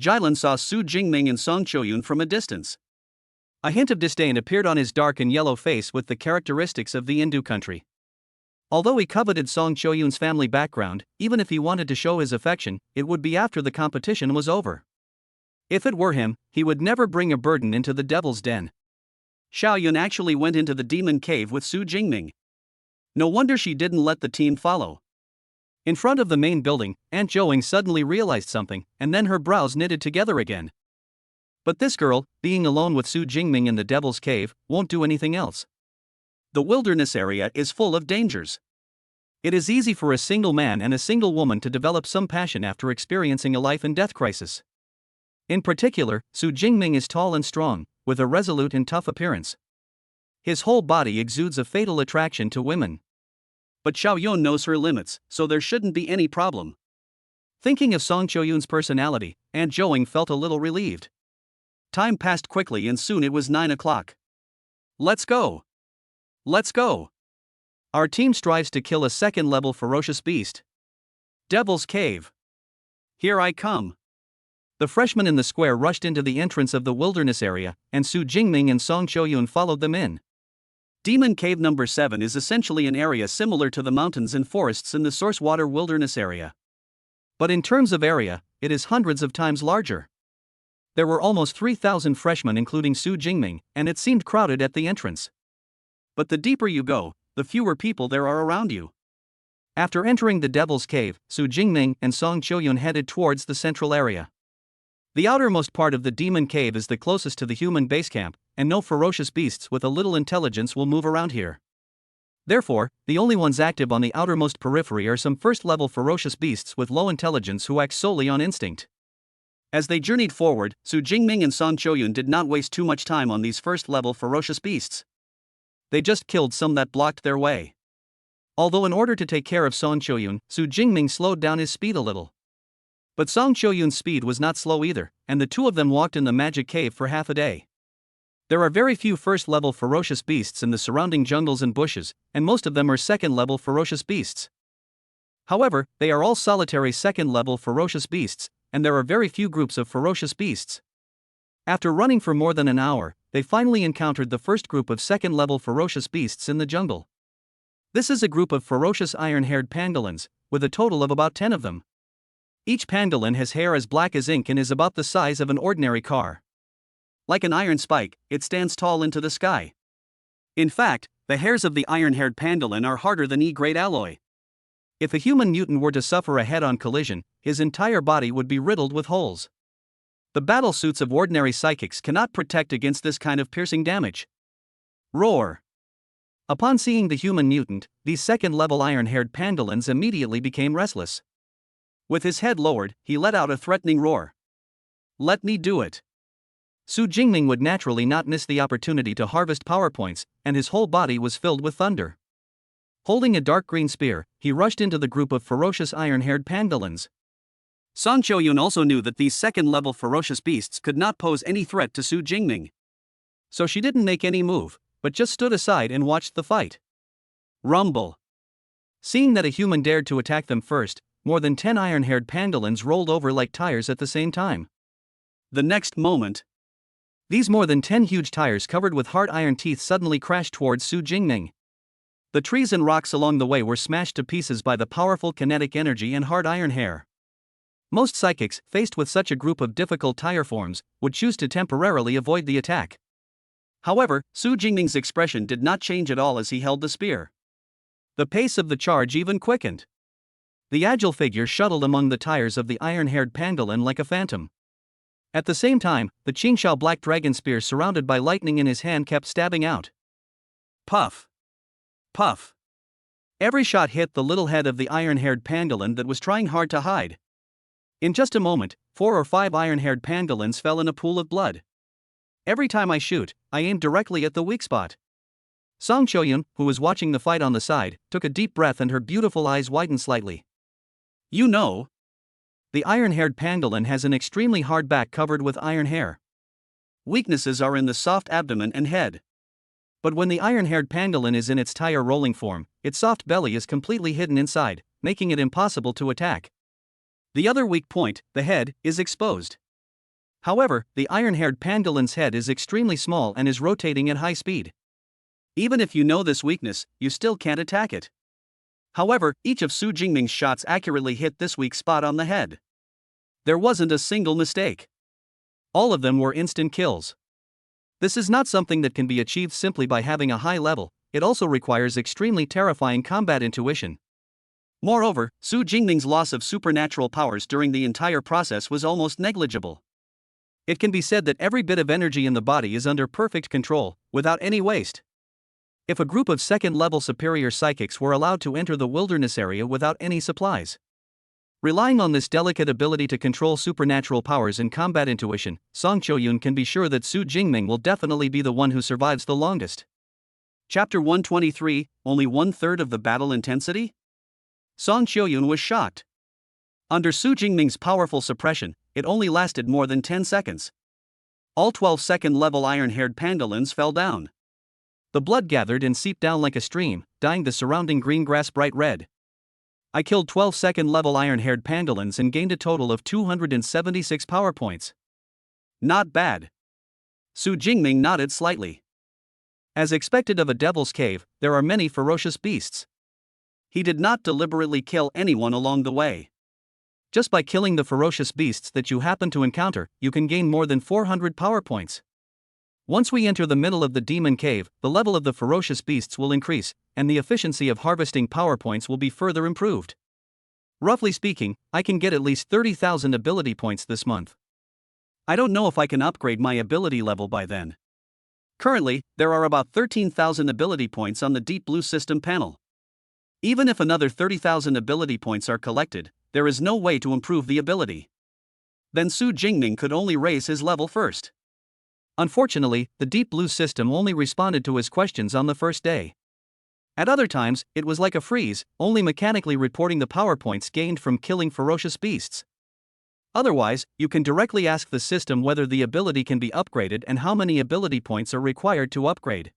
Jailan saw Su Jingming and Song Choyun from a distance. A hint of disdain appeared on his dark and yellow face with the characteristics of the Hindu country. Although he coveted Song Choyun's family background, even if he wanted to show his affection, it would be after the competition was over. If it were him, he would never bring a burden into the devil's den. Xiaoyun actually went into the demon cave with Su Jingming. No wonder she didn't let the team follow. In front of the main building, Aunt Zhouing suddenly realized something, and then her brows knitted together again. But this girl, being alone with Su Jingming in the devil's cave, won't do anything else. The wilderness area is full of dangers. It is easy for a single man and a single woman to develop some passion after experiencing a life and death crisis. In particular, Su Jingming is tall and strong, with a resolute and tough appearance. His whole body exudes a fatal attraction to women. But Xiaoyun knows her limits, so there shouldn't be any problem. Thinking of Song Choyun's personality, Aunt Zhouing felt a little relieved. Time passed quickly and soon it was 9 o'clock. Let's go! Let's go! Our team strives to kill a second-level ferocious beast. Devil's Cave. Here I come. The freshmen in the square rushed into the entrance of the wilderness area, and Su Jingming and Song Choyun followed them in. Demon Cave number 7 is essentially an area similar to the mountains and forests in the Sourcewater Wilderness area. But in terms of area, it is hundreds of times larger. There were almost 3,000 freshmen including Su Jingming, and it seemed crowded at the entrance. But the deeper you go, the fewer people there are around you. After entering the Devil's Cave, Su Jingming and Song Choyun headed towards the central area. The outermost part of the Demon Cave is the closest to the human base camp, and no ferocious beasts with a little intelligence will move around here. Therefore, the only ones active on the outermost periphery are some first-level ferocious beasts with low intelligence who act solely on instinct. As they journeyed forward, Su Jingming and Song Choyun did not waste too much time on these first-level ferocious beasts. They just killed some that blocked their way. Although in order to take care of Song Choyun, Su Jingming slowed down his speed a little. But Song Choyun's speed was not slow either, and the two of them walked in the magic cave for half a day. There are very few first-level ferocious beasts in the surrounding jungles and bushes, and most of them are second-level ferocious beasts. However, they are all solitary second-level ferocious beasts, and there are very few groups of ferocious beasts. After running for more than an hour, they finally encountered the first group of second-level ferocious beasts in the jungle. This is a group of ferocious iron-haired pangolins, with a total of about 10 of them. Each pangolin has hair as black as ink and is about the size of an ordinary car. Like an iron spike, it stands tall into the sky. In fact, the hairs of the iron-haired pangolin are harder than E-grade alloy. If a human mutant were to suffer a head-on collision, his entire body would be riddled with holes. The battle suits of ordinary psychics cannot protect against this kind of piercing damage. Roar! Upon seeing the human mutant, these second-level iron-haired pangolins immediately became restless. With his head lowered, he let out a threatening roar. Let me do it. Su Jingming would naturally not miss the opportunity to harvest power points, and his whole body was filled with thunder. Holding a dark green spear, he rushed into the group of ferocious iron-haired pangolins. Song Choyun also knew that these second-level ferocious beasts could not pose any threat to Su Jingming. So she didn't make any move, but just stood aside and watched the fight. Rumble. Seeing that a human dared to attack them first, more than 10 iron-haired pangolins rolled over like tires at the same time. The next moment, these more than 10 huge tires covered with hard iron teeth suddenly crashed towards Su Jingming. The trees and rocks along the way were smashed to pieces by the powerful kinetic energy and hard iron hair. Most psychics, faced with such a group of difficult tire forms, would choose to temporarily avoid the attack. However, Su Jingming's expression did not change at all as he held the spear. The pace of the charge even quickened. The agile figure shuttled among the tires of the iron-haired pangolin like a phantom. At the same time, the Qingxiao black dragon spear surrounded by lightning in his hand kept stabbing out. Puff! Puff! Every shot hit the little head of the iron-haired pangolin that was trying hard to hide. In just a moment, 4 or 5 iron-haired pangolins fell in a pool of blood. Every time I shoot, I aim directly at the weak spot. Song Choyun, who was watching the fight on the side, took a deep breath and her beautiful eyes widened slightly. You know, the iron-haired pangolin has an extremely hard back covered with iron hair. Weaknesses are in the soft abdomen and head. But when the iron-haired pangolin is in its tire rolling form, its soft belly is completely hidden inside, making it impossible to attack. The other weak point, the head, is exposed. However, the iron-haired pangolin's head is extremely small and is rotating at high speed. Even if you know this weakness, you still can't attack it. However, each of Su Jingming's shots accurately hit this weak spot on the head. There wasn't a single mistake. All of them were instant kills. This is not something that can be achieved simply by having a high level, it also requires extremely terrifying combat intuition. Moreover, Su Jingming's loss of supernatural powers during the entire process was almost negligible. It can be said that every bit of energy in the body is under perfect control, without any waste. If a group of second-level superior psychics were allowed to enter the wilderness area without any supplies, relying on this delicate ability to control supernatural powers and combat intuition, Song Choyun can be sure that Su Jingming will definitely be the one who survives the longest. Chapter 123, Only 1/3 of the battle intensity? Song Choyun was shocked. Under Su Jingming's powerful suppression, it only lasted more than 10 seconds. All 12 second-level iron-haired pangolins fell down. The blood gathered and seeped down like a stream, dyeing the surrounding green grass bright red. I killed 12 second-level iron-haired pangolins and gained a total of 276 power points. Not bad. Su Jingming nodded slightly. As expected of a devil's cave, there are many ferocious beasts. He did not deliberately kill anyone along the way. Just by killing the ferocious beasts that you happen to encounter, you can gain more than 400 power points. Once we enter the middle of the demon cave, the level of the ferocious beasts will increase, and the efficiency of harvesting power points will be further improved. Roughly speaking, I can get at least 30,000 ability points this month. I don't know if I can upgrade my ability level by then. Currently, there are about 13,000 ability points on the Deep Blue System panel. Even if another 30,000 ability points are collected, there is no way to improve the ability. Then Su Jingming could only raise his level first. Unfortunately, the Deep Blue System only responded to his questions on the first day. At other times, it was like a freeze, only mechanically reporting the power points gained from killing ferocious beasts. Otherwise, you can directly ask the system whether the ability can be upgraded and how many ability points are required to upgrade.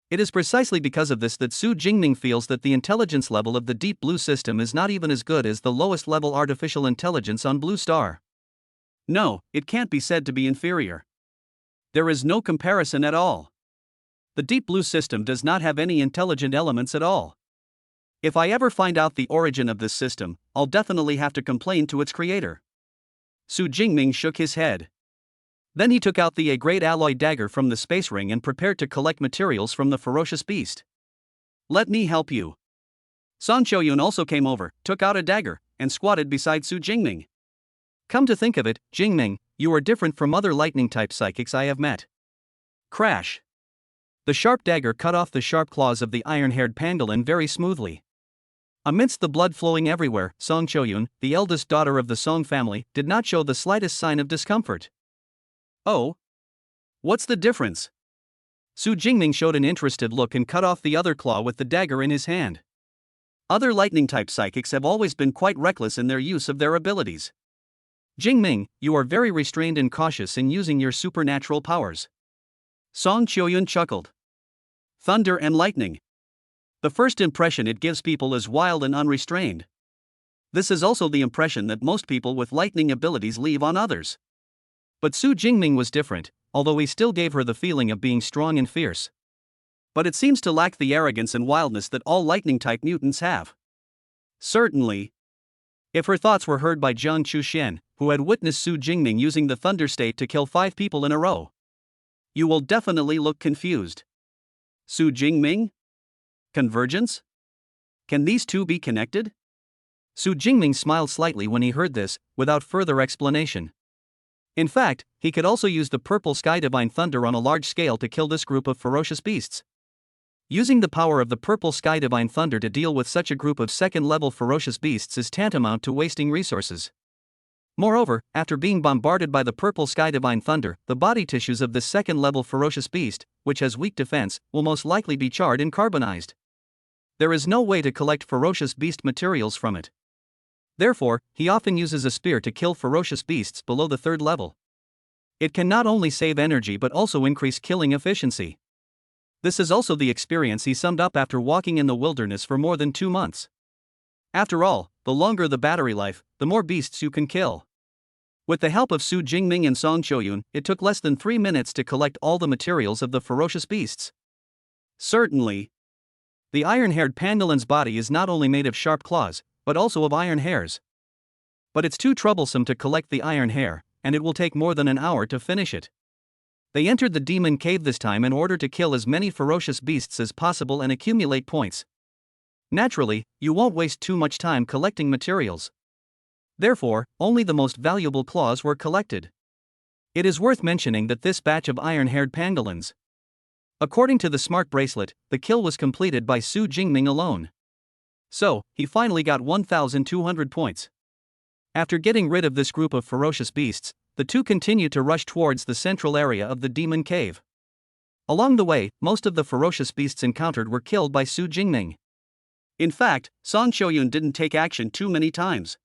It is precisely because of this that Su Jingming feels that the intelligence level of the Deep Blue System is not even as good as the lowest level artificial intelligence on Blue Star. No, it can't be said to be inferior. There is no comparison at all. The Deep Blue System does not have any intelligent elements at all. If I ever find out the origin of this system, I'll definitely have to complain to its creator. Su Jingming shook his head. Then he took out the A-grade alloy dagger from the space ring and prepared to collect materials from the ferocious beast. Let me help you. Song Choyun also came over, took out a dagger, and squatted beside Su Jingming. Come to think of it, Jingming, you are different from other lightning-type psychics I have met. Crash. The sharp dagger cut off the sharp claws of the iron-haired pangolin very smoothly. Amidst the blood flowing everywhere, Song Choyun, the eldest daughter of the Song family, did not show the slightest sign of discomfort. Oh? What's the difference? Su Jingming showed an interested look and cut off the other claw with the dagger in his hand. Other lightning-type psychics have always been quite reckless in their use of their abilities. Jingming, you are very restrained and cautious in using your supernatural powers. Song Choyun chuckled. Thunder and lightning. The first impression it gives people is wild and unrestrained. This is also the impression that most people with lightning abilities leave on others. But Su Jingming was different, although he still gave her the feeling of being strong and fierce. But it seems to lack the arrogance and wildness that all lightning-type mutants have. Certainly. If her thoughts were heard by Jiang Chuxian, who had witnessed Su Jingming using the Thunder State to kill 5 people in a row, you will definitely look confused. Su Jingming? Convergence? Can these two be connected? Su Jingming smiled slightly when he heard this, without further explanation. In fact, he could also use the purple sky divine thunder on a large scale to kill this group of ferocious beasts. Using the power of the purple sky divine thunder to deal with such a group of second-level ferocious beasts is tantamount to wasting resources. Moreover, after being bombarded by the purple sky divine thunder, the body tissues of this second-level ferocious beast, which has weak defense, will most likely be charred and carbonized. There is no way to collect ferocious beast materials from it. Therefore, he often uses a spear to kill ferocious beasts below the 3rd level. It can not only save energy but also increase killing efficiency. This is also the experience he summed up after walking in the wilderness for more than 2 months. After all, the longer the battery life, the more beasts you can kill. With the help of Su Jingming and Song Choyun, it took less than 3 minutes to collect all the materials of the ferocious beasts. Certainly. The iron-haired pangolin's body is not only made of sharp claws, but also of iron hairs. But it's too troublesome to collect the iron hair, and it will take more than an hour to finish it. They entered the demon cave this time in order to kill as many ferocious beasts as possible and accumulate points. Naturally, you won't waste too much time collecting materials. Therefore, only the most valuable claws were collected. It is worth mentioning that this batch of iron-haired pangolins. According to the smart bracelet, the kill was completed by Su Jingming alone. So, he finally got 1,200 points. After getting rid of this group of ferocious beasts, the two continued to rush towards the central area of the demon cave. Along the way, most of the ferocious beasts encountered were killed by Su Jingming. In fact, Song Choyun didn't take action too many times.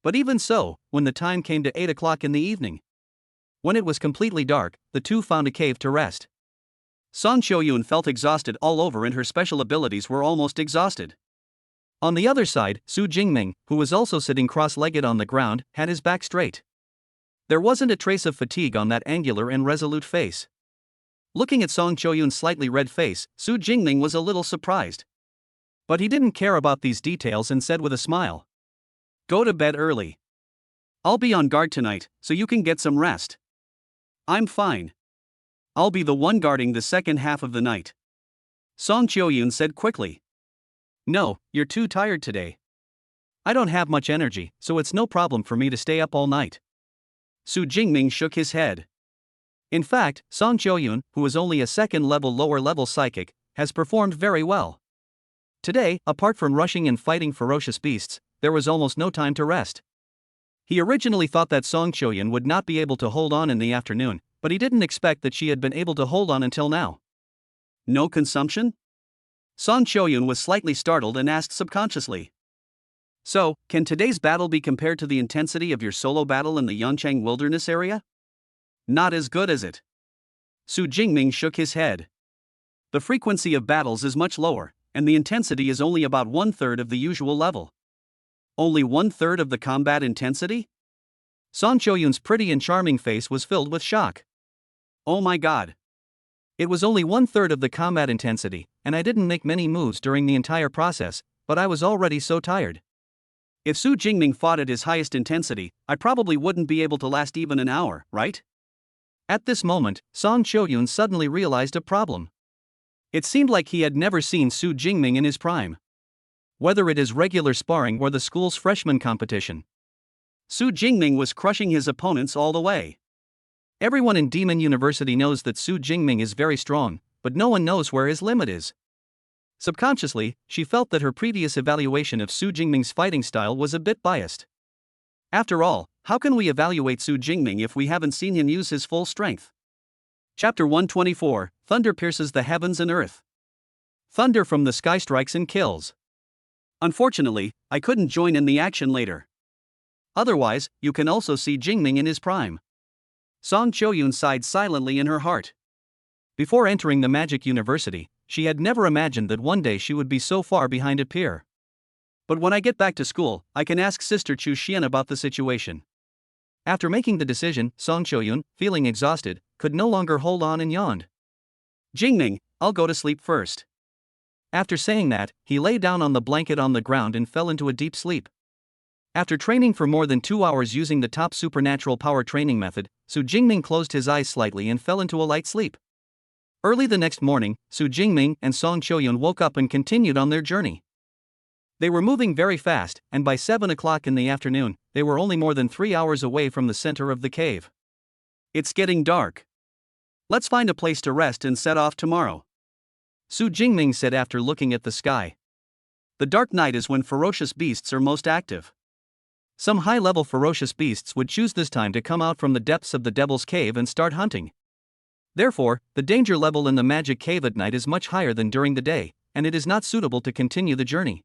But even so, when the time came to 8 o'clock in the evening, when it was completely dark, the two found a cave to rest. Song Choyun felt exhausted all over and her special abilities were almost exhausted. On the other side, Su Jingming, who was also sitting cross-legged on the ground, had his back straight. There wasn't a trace of fatigue on that angular and resolute face. Looking at Song Choyun's slightly red face, Su Jingming was a little surprised. But he didn't care about these details and said with a smile, "Go to bed early. I'll be on guard tonight, so you can get some rest." "I'm fine. I'll be the one guarding the second half of the night," Song Choyun said quickly. "No, you're too tired today. I don't have much energy, so it's no problem for me to stay up all night." Su Jingming shook his head. In fact, Song Choyun, who is only a second-level lower-level psychic, has performed very well. Today, apart from rushing and fighting ferocious beasts, there was almost no time to rest. He originally thought that Song Choyun would not be able to hold on in the afternoon, but he didn't expect that she had been able to hold on until now. "No consumption?" Song Choyun was slightly startled and asked subconsciously. "So, can today's battle be compared to the intensity of your solo battle in the Yangchang wilderness area?" "Not as good as it." Su Jingming shook his head. "The frequency of battles is much lower, and the intensity is only about 1/3 of the usual level." "Only 1/3 of the combat intensity?" Song Choyun's pretty and charming face was filled with shock. "Oh my god. It was only 1/3 of the combat intensity, and I didn't make many moves during the entire process, but I was already so tired. If Su Jingming fought at his highest intensity, I probably wouldn't be able to last even an hour, right?" At this moment, Song Choyun suddenly realized a problem. It seemed like he had never seen Su Jingming in his prime. Whether it is regular sparring or the school's freshman competition, Su Jingming was crushing his opponents all the way. Everyone in Demon University knows that Su Jingming is very strong, but no one knows where his limit is. Subconsciously, she felt that her previous evaluation of Su Jingming's fighting style was a bit biased. After all, how can we evaluate Su Jingming if we haven't seen him use his full strength? Chapter 124, Thunder pierces the heavens and earth. Thunder from the sky strikes and kills. Unfortunately, I couldn't join in the action later. Otherwise, you can also see Jingming in his prime. Song Choyun sighed silently in her heart. Before entering the Magic University, she had never imagined that one day she would be so far behind a peer. But when I get back to school, I can ask Sister Chu Xian about the situation. After making the decision, Song Choyun, feeling exhausted, could no longer hold on and yawned. "Jingming, I'll go to sleep first." After saying that, he lay down on the blanket on the ground and fell into a deep sleep. After training for more than 2 hours using the top supernatural power training method, Su Jingming closed his eyes slightly and fell into a light sleep. Early the next morning, Su Jingming and Song Choyun woke up and continued on their journey. They were moving very fast, and by 7 o'clock in the afternoon, they were only more than 3 hours away from the center of the cave. "It's getting dark. Let's find a place to rest and set off tomorrow," Su Jingming said after looking at the sky. The dark night is when ferocious beasts are most active. Some high-level ferocious beasts would choose this time to come out from the depths of the Devil's Cave and start hunting. Therefore, the danger level in the Magic Cave at night is much higher than during the day, and it is not suitable to continue the journey.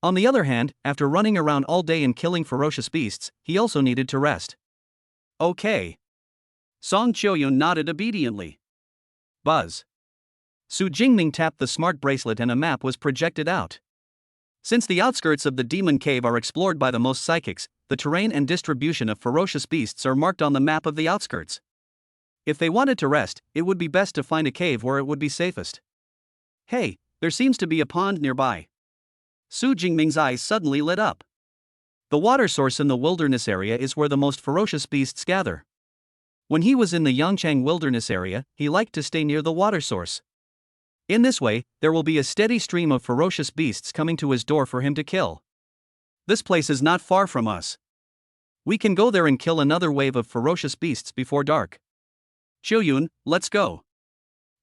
On the other hand, after running around all day and killing ferocious beasts, he also needed to rest. "Okay." Song Choyun nodded obediently. Buzz. Su Jingming tapped the smart bracelet and a map was projected out. Since the outskirts of the demon cave are explored by the most psychics, the terrain and distribution of ferocious beasts are marked on the map of the outskirts. If they wanted to rest, it would be best to find a cave where it would be safest. Hey, there seems to be a pond nearby. Su Jingming's eyes suddenly lit up. The water source in the wilderness area is where the most ferocious beasts gather. When he was in the Yangchang wilderness area, he liked to stay near the water source. In this way, there will be a steady stream of ferocious beasts coming to his door for him to kill. This place is not far from us. We can go there and kill another wave of ferocious beasts before dark. Qiuyun, let's go.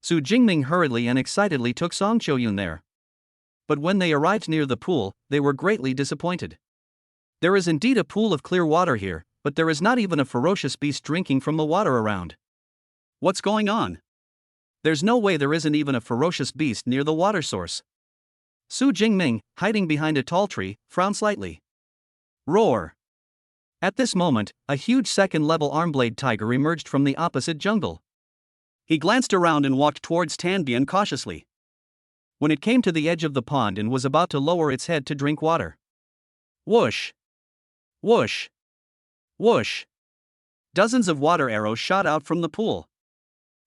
Su Jingming hurriedly and excitedly took Song Qiuyun there. But when they arrived near the pool, they were greatly disappointed. There is indeed a pool of clear water here, but there is not even a ferocious beast drinking from the water around. What's going on? There's no way there isn't even a ferocious beast near the water source. Su Jingming, hiding behind a tall tree, frowned slightly. Roar! At this moment, a huge second-level armblade tiger emerged from the opposite jungle. He glanced around and walked towards Tanbian cautiously. When it came to the edge of the pond and was about to lower its head to drink water. Whoosh! Whoosh! Whoosh! Dozens of water arrows shot out from the pool.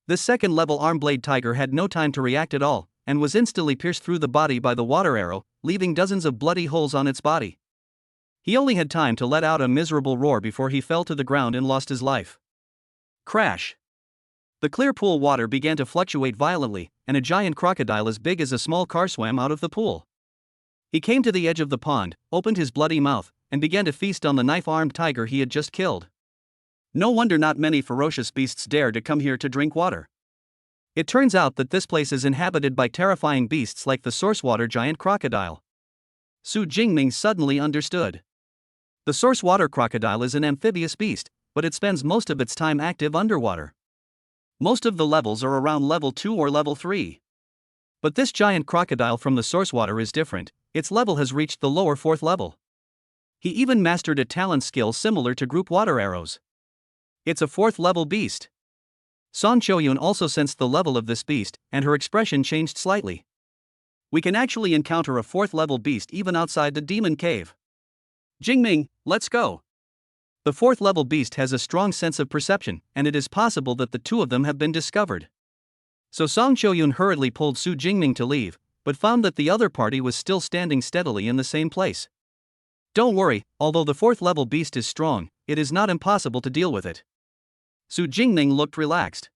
This second-level armblade tiger had no time to react at all, and was instantly pierced through the body by the water arrow, leaving dozens of bloody holes on its body. He only had time to let out a miserable roar before he fell to the ground and lost his life. Crash! The clear pool water began to fluctuate violently, and a giant crocodile as big as a small car swam out of the pool. He came to the edge of the pond, opened his bloody mouth, and began to feast on the knife-armed tiger he had just killed. No wonder not many ferocious beasts dare to come here to drink water. It turns out that this place is inhabited by terrifying beasts like the source-water giant crocodile. Su Jingming suddenly understood. The source-water crocodile is an amphibious beast, but it spends most of its time active underwater. Most of the levels are around level 2 or level 3. But this giant crocodile from the source water is different, its level has reached the lower 4th level. He even mastered a talent skill similar to group water arrows. It's a 4th level beast. Song Qiuyun also sensed the level of this beast, and her expression changed slightly. We can actually encounter a 4th level beast even outside the demon cave. Jingming, let's go. The 4th level beast has a strong sense of perception, and it is possible that the two of them have been discovered. So Song Qiuyun hurriedly pulled Su Jingming to leave, but found that the other party was still standing steadily in the same place. Don't worry, although the 4th level beast is strong, it is not impossible to deal with it. Su Jingming looked relaxed.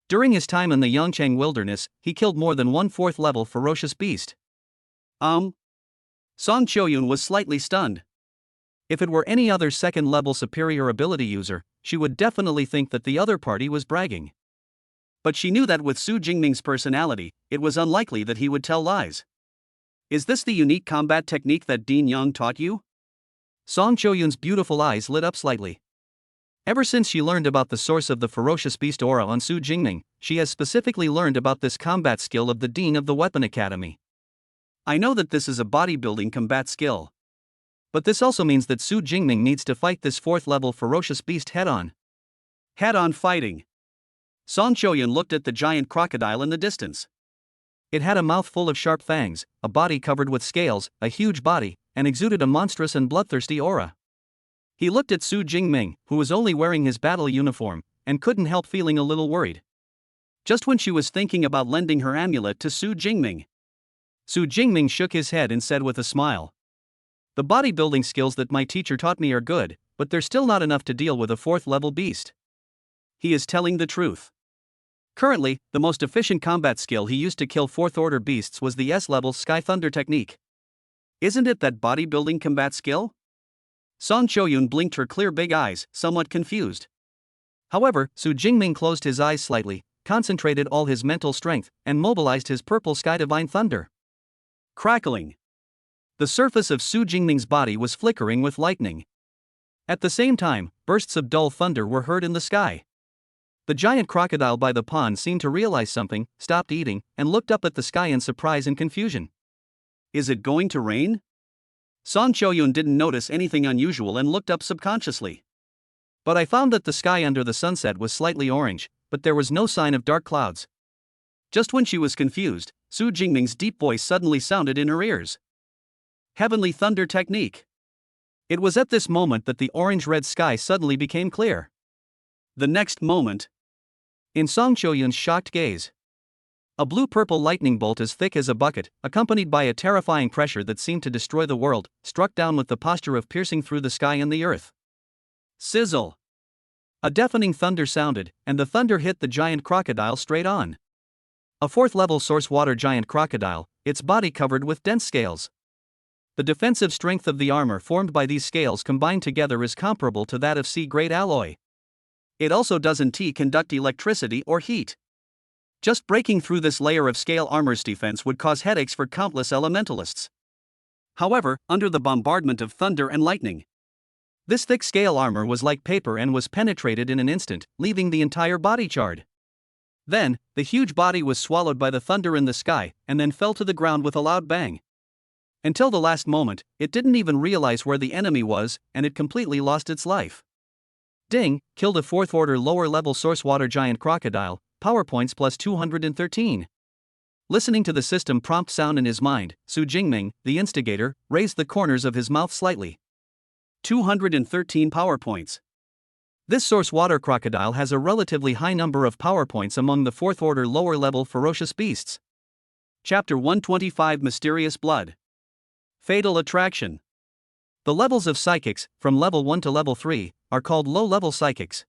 During his time in the Yangchang wilderness, he killed more than one 4th level ferocious beast. Song Qiuyun was slightly stunned. If it were any other 2nd level superior ability user, she would definitely think that the other party was bragging. But she knew that with Su Jingming's personality, it was unlikely that he would tell lies. Is this the unique combat technique that Dean Young taught you? Song Qiuyun's beautiful eyes lit up slightly. Ever since she learned about the source of the ferocious beast aura on Su Jingming, she has specifically learned about this combat skill of the Dean of the Weapon Academy. I know that this is a bodybuilding combat skill. But this also means that Su Jingming needs to fight this 4th level ferocious beast head-on. Head-on fighting. Song Qiuyun looked at the giant crocodile in the distance. It had a mouth full of sharp fangs, a body covered with scales, a huge body, and exuded a monstrous and bloodthirsty aura. He looked at Su Jingming, who was only wearing his battle uniform, and couldn't help feeling a little worried. Just when she was thinking about lending her amulet to Su Jingming, Su Jingming shook his head and said with a smile, "The bodybuilding skills that my teacher taught me are good, but they're still not enough to deal with a 4th level beast." He is telling the truth. Currently, the most efficient combat skill he used to kill 4th order beasts was the S-level Sky Thunder technique. Isn't it that bodybuilding combat skill? Song Qiuyun blinked her clear big eyes, somewhat confused. However, Su Jingming closed his eyes slightly, concentrated all his mental strength, and mobilized his purple Sky Divine Thunder. Crackling. The surface of Su Jingming's body was flickering with lightning. At the same time, bursts of dull thunder were heard in the sky. The giant crocodile by the pond seemed to realize something, stopped eating, and looked up at the sky in surprise and confusion. Is it going to rain? Song Qiuyun didn't notice anything unusual and looked up subconsciously. But I found that the sky under the sunset was slightly orange, but there was no sign of dark clouds. Just when she was confused, Su Jingming's deep voice suddenly sounded in her ears. Heavenly Thunder Technique. It was at this moment that the orange-red sky suddenly became clear. The next moment, in Song Qiuyun's shocked gaze, a blue-purple lightning bolt as thick as a bucket, accompanied by a terrifying pressure that seemed to destroy the world, struck down with the posture of piercing through the sky and the earth. Sizzle! A deafening thunder sounded, and the thunder hit the giant crocodile straight on. A fourth-level source water giant crocodile, its body covered with dense scales. The defensive strength of the armor formed by these scales combined together is comparable to that of C-grade alloy. It also doesn't conduct electricity or heat. Just breaking through this layer of scale armor's defense would cause headaches for countless elementalists. However, under the bombardment of thunder and lightning, this thick scale armor was like paper and was penetrated in an instant, leaving the entire body charred. Then, the huge body was swallowed by the thunder in the sky, and then fell to the ground with a loud bang. Until the last moment, it didn't even realize where the enemy was, and it completely lost its life. Ding, killed a 4th order lower level source water giant crocodile, PowerPoints plus 213. Listening to the system prompt sound in his mind, Su Jingming, the instigator, raised the corners of his mouth slightly. 213 PowerPoints. This source water crocodile has a relatively high number of PowerPoints among the 4th order lower level ferocious beasts. Chapter 125 Mysterious Blood. Fatal Attraction. The levels of psychics, from level 1 to level 3, are called low-level psychics.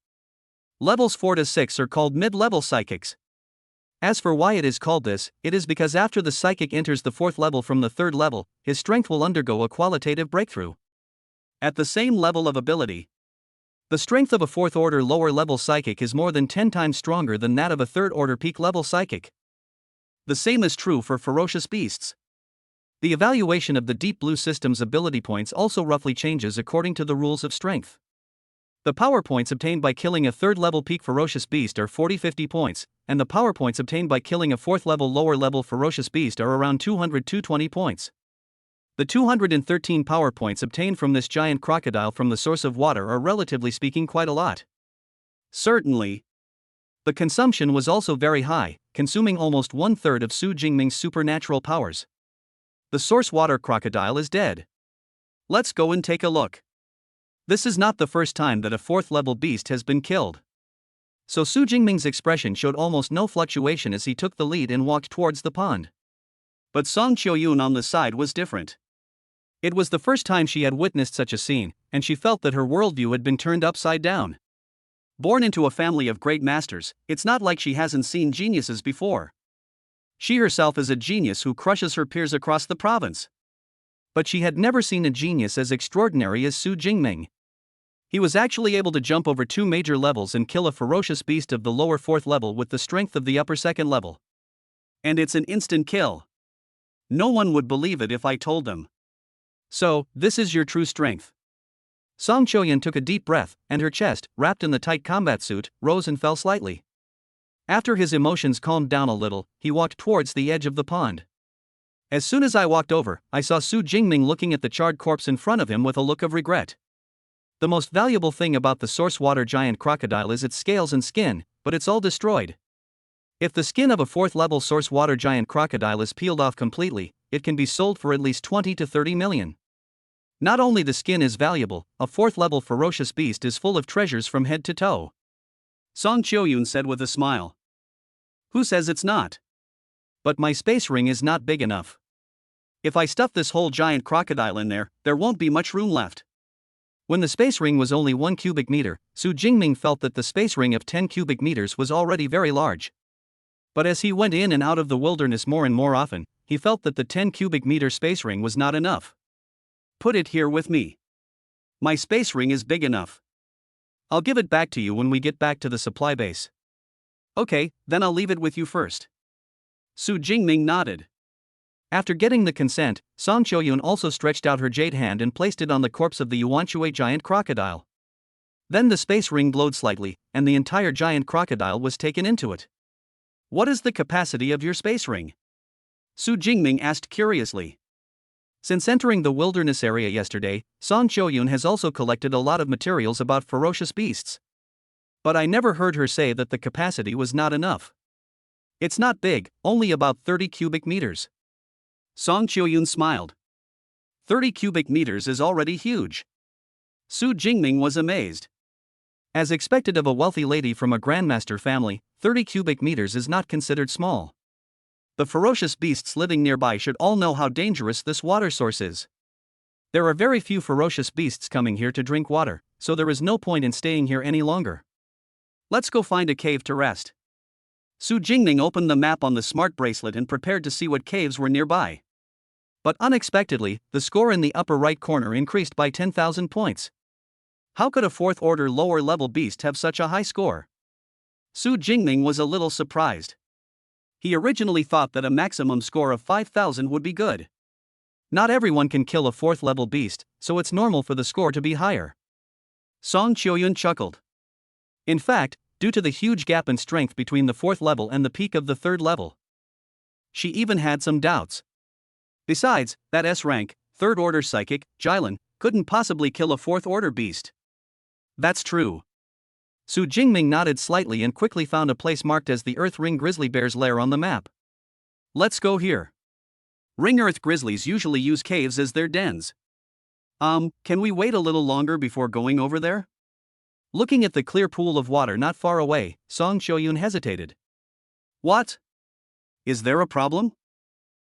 Levels 4 to 6 are called mid-level psychics. As for why it is called this, it is because after the psychic enters the 4th level from the 3rd level, his strength will undergo a qualitative breakthrough. At the same level of ability, the strength of a 4th order lower level psychic is more than 10 times stronger than that of a 3rd order peak level psychic. The same is true for ferocious beasts. The evaluation of the Deep Blue System's ability points also roughly changes according to the rules of strength. The power points obtained by killing a 3rd level peak ferocious beast are 40-50 points, and the power points obtained by killing a 4th level lower level ferocious beast are around 200-220 points. The 213 power points obtained from this giant crocodile from the source of water are relatively speaking quite a lot. Certainly. The consumption was also very high, consuming almost 1/3 of Su Jingming's supernatural powers. The source water crocodile is dead. Let's go and take a look. This is not the first time that a 4th level beast has been killed. So Su Jingming's expression showed almost no fluctuation as he took the lead and walked towards the pond. But Song Qiuyun on the side was different. It was the first time she had witnessed such a scene, and she felt that her worldview had been turned upside down. Born into a family of great masters, it's not like she hasn't seen geniuses before. She herself is a genius who crushes her peers across the province. But she had never seen a genius as extraordinary as Su Jingming. He was actually able to jump over 2 major levels and kill a ferocious beast of the lower 4th level with the strength of the upper 2nd level. And it's an instant kill. No one would believe it if I told them. So, this is your true strength. Song Qiuyun took a deep breath, and her chest, wrapped in the tight combat suit, rose and fell slightly. After his emotions calmed down a little, he walked towards the edge of the pond. As soon as I walked over, I saw Su Jingming looking at the charred corpse in front of him with a look of regret. The most valuable thing about the source water giant crocodile is its scales and skin, but it's all destroyed. If the skin of a 4th level source water giant crocodile is peeled off completely, it can be sold for at least 20 to 30 million. Not only the skin is valuable, a 4th level ferocious beast is full of treasures from head to toe. Song Qiuyun said with a smile. Who says it's not? But my space ring is not big enough. If I stuff this whole giant crocodile in there, there won't be much room left. When the space ring was only 1 cubic meter, Su Jingming felt that the space ring of 10 cubic meters was already very large. But as he went in and out of the wilderness more and more often, he felt that the 10 cubic meter space ring was not enough. Put it here with me. My space ring is big enough. I'll give it back to you when we get back to the supply base. Okay, then I'll leave it with you first. Su Jingming nodded. After getting the consent, Song Qiuyun also stretched out her jade hand and placed it on the corpse of the Yuanshui giant crocodile. Then the space ring glowed slightly, and the entire giant crocodile was taken into it. What is the capacity of your space ring? Su Jingming asked curiously. Since entering the wilderness area yesterday, Song Qiuyun has also collected a lot of materials about ferocious beasts. But I never heard her say that the capacity was not enough. It's not big, only about 30 cubic meters. Song Chioyun smiled. 30 cubic meters is already huge. Su Jingming was amazed. As expected of a wealthy lady from a grandmaster family, 30 cubic meters is not considered small. The ferocious beasts living nearby should all know how dangerous this water source is. There are very few ferocious beasts coming here to drink water, so there is no point in staying here any longer. Let's go find a cave to rest. Su Jingming opened the map on the smart bracelet and prepared to see what caves were nearby. But unexpectedly, the score in the upper right corner increased by 10,000 points. How could a fourth-order lower-level beast have such a high score? Su Jingming was a little surprised. He originally thought that a maximum score of 5,000 would be good. Not everyone can kill a fourth-level beast, so it's normal for the score to be higher. Song Chioyun chuckled. In fact, due to the huge gap in strength between the fourth level and the peak of the third level, she even had some doubts. Besides, that S-rank, third-order psychic, Jilin, couldn't possibly kill a fourth-order beast. That's true. Su Jingming nodded slightly and quickly found a place marked as the Earth Ring Grizzly Bear's lair on the map. Let's go here. Ring Earth Grizzlies usually use caves as their dens. Can we wait a little longer before going over there? Looking at the clear pool of water not far away, Song Chioyun hesitated. What? Is there a problem?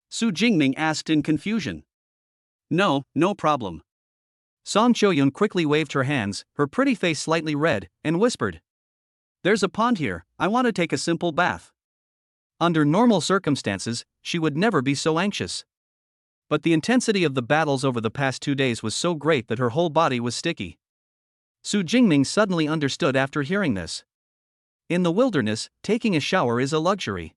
Su Jingming asked in confusion. No problem. Song Chioyun quickly waved her hands, her pretty face slightly red, and whispered. There's a pond here, I want to take a simple bath. Under normal circumstances, she would never be so anxious. But the intensity of the battles over the past 2 days was so great that her whole body was sticky. Su Jingming suddenly understood after hearing this. In the wilderness, taking a shower is a luxury.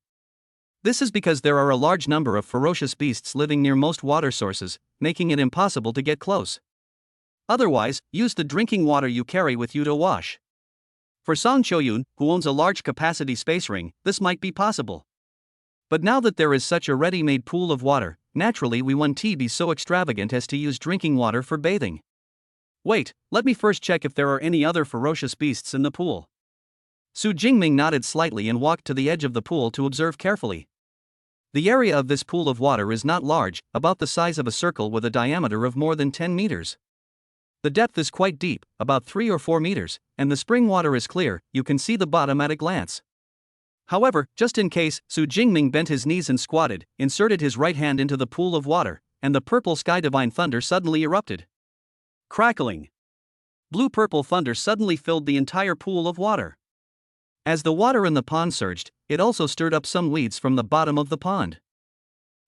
This is because there are a large number of ferocious beasts living near most water sources, making it impossible to get close. Otherwise, use the drinking water you carry with you to wash. For Song Chioyun, who owns a large capacity space ring, this might be possible. But now that there is such a ready-made pool of water, naturally we won't be so extravagant as to use drinking water for bathing. Wait, let me first check if there are any other ferocious beasts in the pool. Su Jingming nodded slightly and walked to the edge of the pool to observe carefully. The area of this pool of water is not large, about the size of a circle with a diameter of more than 10 meters. The depth is quite deep, about 3 or 4 meters, and the spring water is clear, you can see the bottom at a glance. However, just in case, Su Jingming bent his knees and squatted, inserted his right hand into the pool of water, and the purple sky divine thunder suddenly erupted. Crackling. Blue-purple thunder suddenly filled the entire pool of water. As the water in the pond surged, it also stirred up some weeds from the bottom of the pond.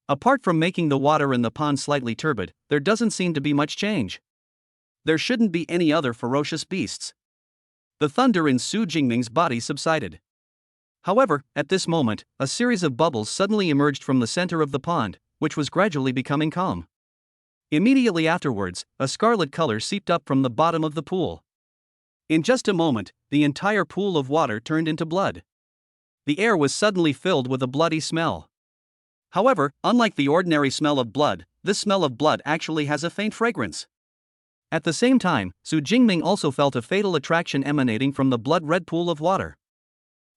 Apart from making the water in the pond slightly turbid, there doesn't seem to be much change. There shouldn't be any other ferocious beasts. The thunder in Su Jingming's body subsided. However, at this moment, a series of bubbles suddenly emerged from the center of the pond, which was gradually becoming calm. Immediately afterwards, a scarlet color seeped up from the bottom of the pool. In just a moment, the entire pool of water turned into blood. The air was suddenly filled with a bloody smell. However, unlike the ordinary smell of blood, this smell of blood actually has a faint fragrance. At the same time, Su Jingming also felt a fatal attraction emanating from the blood-red pool of water.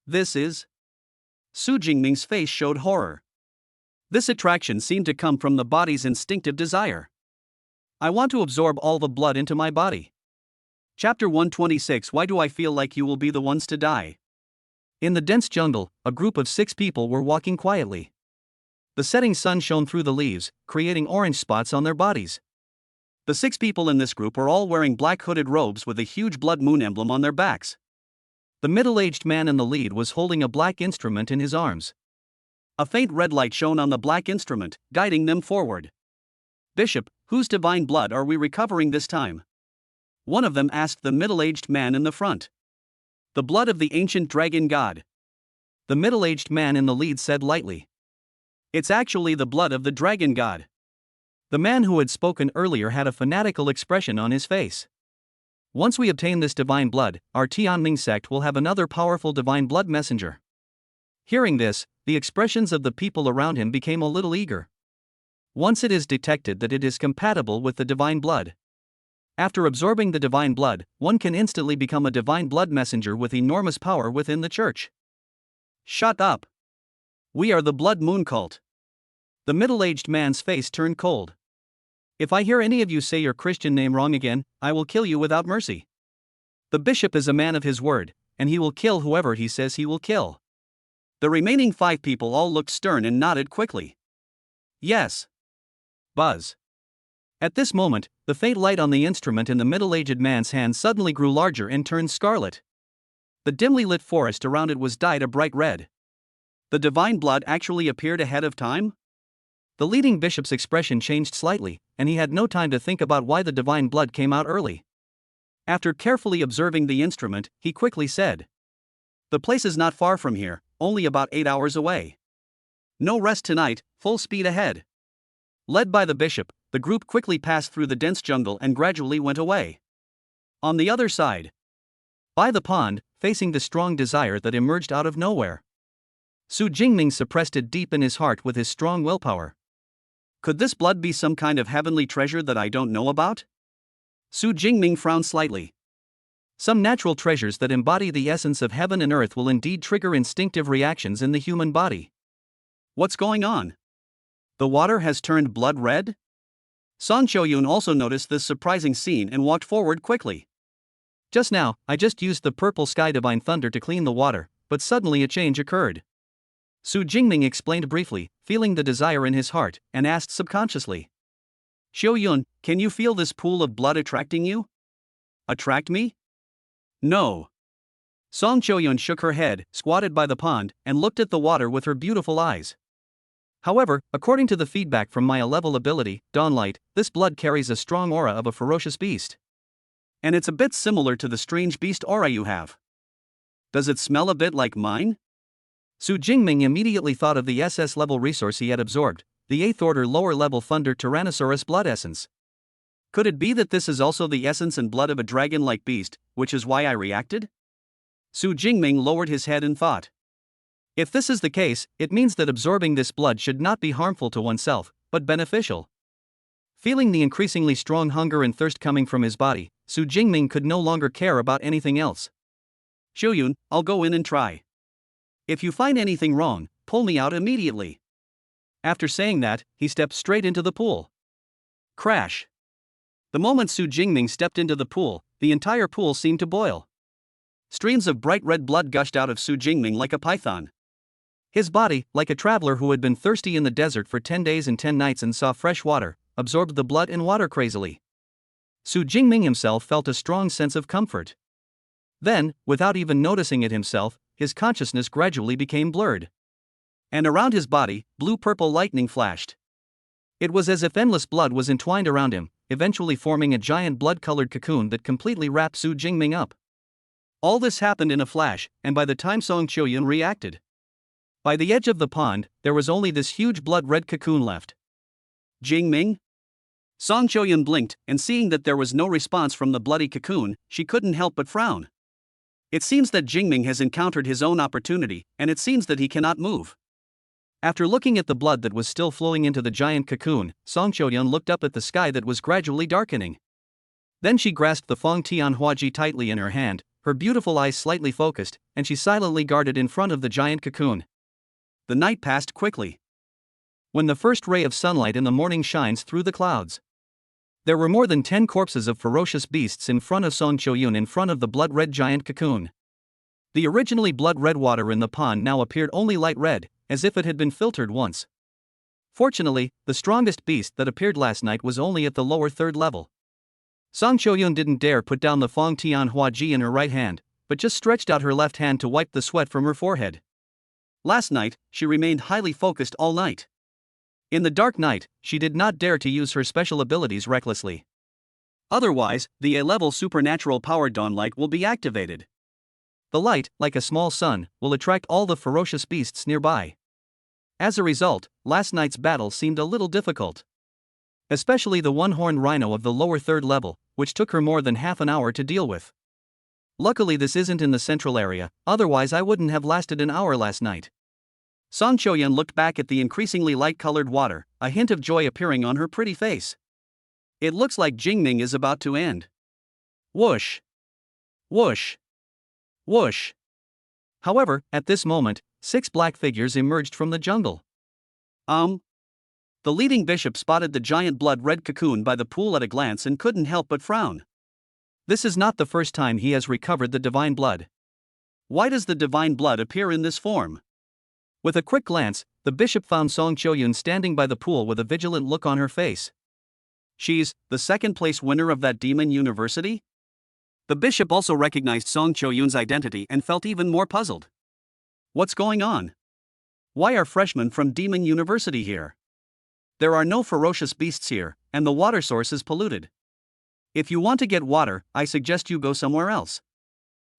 This is... Su Jingming's face showed horror. This attraction seemed to come from the body's instinctive desire. I want to absorb all the blood into my body. Chapter 126. Why do I feel like you will be the ones to die? In the dense jungle, a group of 6 people were walking quietly. The setting sun shone through the leaves, creating orange spots on their bodies. The 6 people in this group are all wearing black hooded robes with a huge blood moon emblem on their backs. The middle-aged man in the lead was holding a black instrument in his arms. A faint red light shone on the black instrument, guiding them forward. Bishop, whose divine blood are we recovering this time? One of them asked the middle-aged man in the front. The blood of the ancient dragon god. The middle-aged man in the lead said lightly. It's actually the blood of the dragon god. The man who had spoken earlier had a fanatical expression on his face. Once we obtain this divine blood, our Tianming sect will have another powerful divine blood messenger. Hearing this, the expressions of the people around him became a little eager. Once it is detected that it is compatible with the divine blood. After absorbing the divine blood, one can instantly become a divine blood messenger with enormous power within the church. Shut up. We are the Blood Moon Cult. The middle-aged man's face turned cold. If I hear any of you say your Christian name wrong again, I will kill you without mercy. The bishop is a man of his word, and he will kill whoever he says he will kill. The remaining 5 people all looked stern and nodded quickly. Yes. Buzz. At this moment, the faint light on the instrument in the middle-aged man's hand suddenly grew larger and turned scarlet. The dimly lit forest around it was dyed a bright red. The divine blood actually appeared ahead of time? The leading bishop's expression changed slightly, and he had no time to think about why the divine blood came out early. After carefully observing the instrument, he quickly said, "The place is not far from here, only about 8 hours away. No rest tonight, full speed ahead." Led by the bishop, the group quickly passed through the dense jungle and gradually went away. On the other side, by the pond, facing the strong desire that emerged out of nowhere, Su Jingming suppressed it deep in his heart with his strong willpower. Could this blood be some kind of heavenly treasure that I don't know about? Su Jingming frowned slightly. Some natural treasures that embody the essence of heaven and earth will indeed trigger instinctive reactions in the human body. What's going on? The water has turned blood red? Song Choyun also noticed this surprising scene and walked forward quickly. Just now, I just used the purple sky divine thunder to clean the water, but suddenly a change occurred. Su Jingming explained briefly, feeling the desire in his heart, and asked subconsciously, "Xiaoyun, can you feel this pool of blood attracting you?" "Attract me? No." Song Choyun shook her head, squatted by the pond, and looked at the water with her beautiful eyes. "However, according to the feedback from my A-level ability, Dawnlight, this blood carries a strong aura of a ferocious beast. And it's a bit similar to the strange beast aura you have. Does it smell a bit like mine?" Su Jingming immediately thought of the SS-level resource he had absorbed, the 8th order lower-level Thunder Tyrannosaurus blood essence. Could it be that this is also the essence and blood of a dragon-like beast, which is why I reacted? Su Jingming lowered his head in thought. If this is the case, it means that absorbing this blood should not be harmful to oneself, but beneficial. Feeling the increasingly strong hunger and thirst coming from his body, Su Jingming could no longer care about anything else. "Xiaoyun, I'll go in and try. If you find anything wrong, pull me out immediately." After saying that, he stepped straight into the pool. Crash. The moment Su Jingming stepped into the pool, the entire pool seemed to boil. Streams of bright red blood gushed out of Su Jingming like a python. His body, like a traveler who had been thirsty in the desert for 10 days and 10 nights and saw fresh water, absorbed the blood and water crazily. Su Jingming himself felt a strong sense of comfort. Then, without even noticing it himself, his consciousness gradually became blurred. And around his body, blue-purple lightning flashed. It was as if endless blood was entwined around him, eventually forming a giant blood-colored cocoon that completely wrapped Su Jingming up. All this happened in a flash, and by the time Song Choyun reacted, by the edge of the pond, there was only this huge blood-red cocoon left. "Jingming?" Song Choyun blinked, and seeing that there was no response from the bloody cocoon, she couldn't help but frown. It seems that Jingming has encountered his own opportunity, and it seems that he cannot move. After looking at the blood that was still flowing into the giant cocoon, Song Choyun looked up at the sky that was gradually darkening. Then she grasped the Feng Tianhuaji tightly in her hand, her beautiful eyes slightly focused, and she silently guarded in front of the giant cocoon. The night passed quickly. When the first ray of sunlight in the morning shines through the clouds, there were more than 10 corpses of ferocious beasts in front of Song Choyun in front of the blood-red giant cocoon. The originally blood-red water in the pond now appeared only light red, as if it had been filtered once. Fortunately, the strongest beast that appeared last night was only at the lower 3rd level. Song Choyun didn't dare put down the Feng Tianhuaji in her right hand, but just stretched out her left hand to wipe the sweat from her forehead. Last night, she remained highly focused all night. In the dark night, she did not dare to use her special abilities recklessly. Otherwise, the A-level supernatural power Dawnlight will be activated. The light, like a small sun, will attract all the ferocious beasts nearby. As a result, last night's battle seemed a little difficult. Especially the one-horned rhino of the lower 3rd level, which took her more than half an hour to deal with. Luckily this isn't in the central area, otherwise I wouldn't have lasted an hour last night. Song Choyun looked back at the increasingly light-colored water, a hint of joy appearing on her pretty face. It looks like Jingming is about to end. Whoosh! Whoosh! Whoosh! However, at this moment, 6 black figures emerged from the jungle. The leading bishop spotted the giant blood-red cocoon by the pool at a glance and couldn't help but frown. This is not the first time he has recovered the divine blood. Why does the divine blood appear in this form? With a quick glance, the bishop found Song Choyun standing by the pool with a vigilant look on her face. She's the second-place winner of that demon university? The bishop also recognized Song Choyun's identity and felt even more puzzled. What's going on? Why are freshmen from Demon University here? There are no ferocious beasts here, and the water source is polluted. If you want to get water, I suggest you go somewhere else.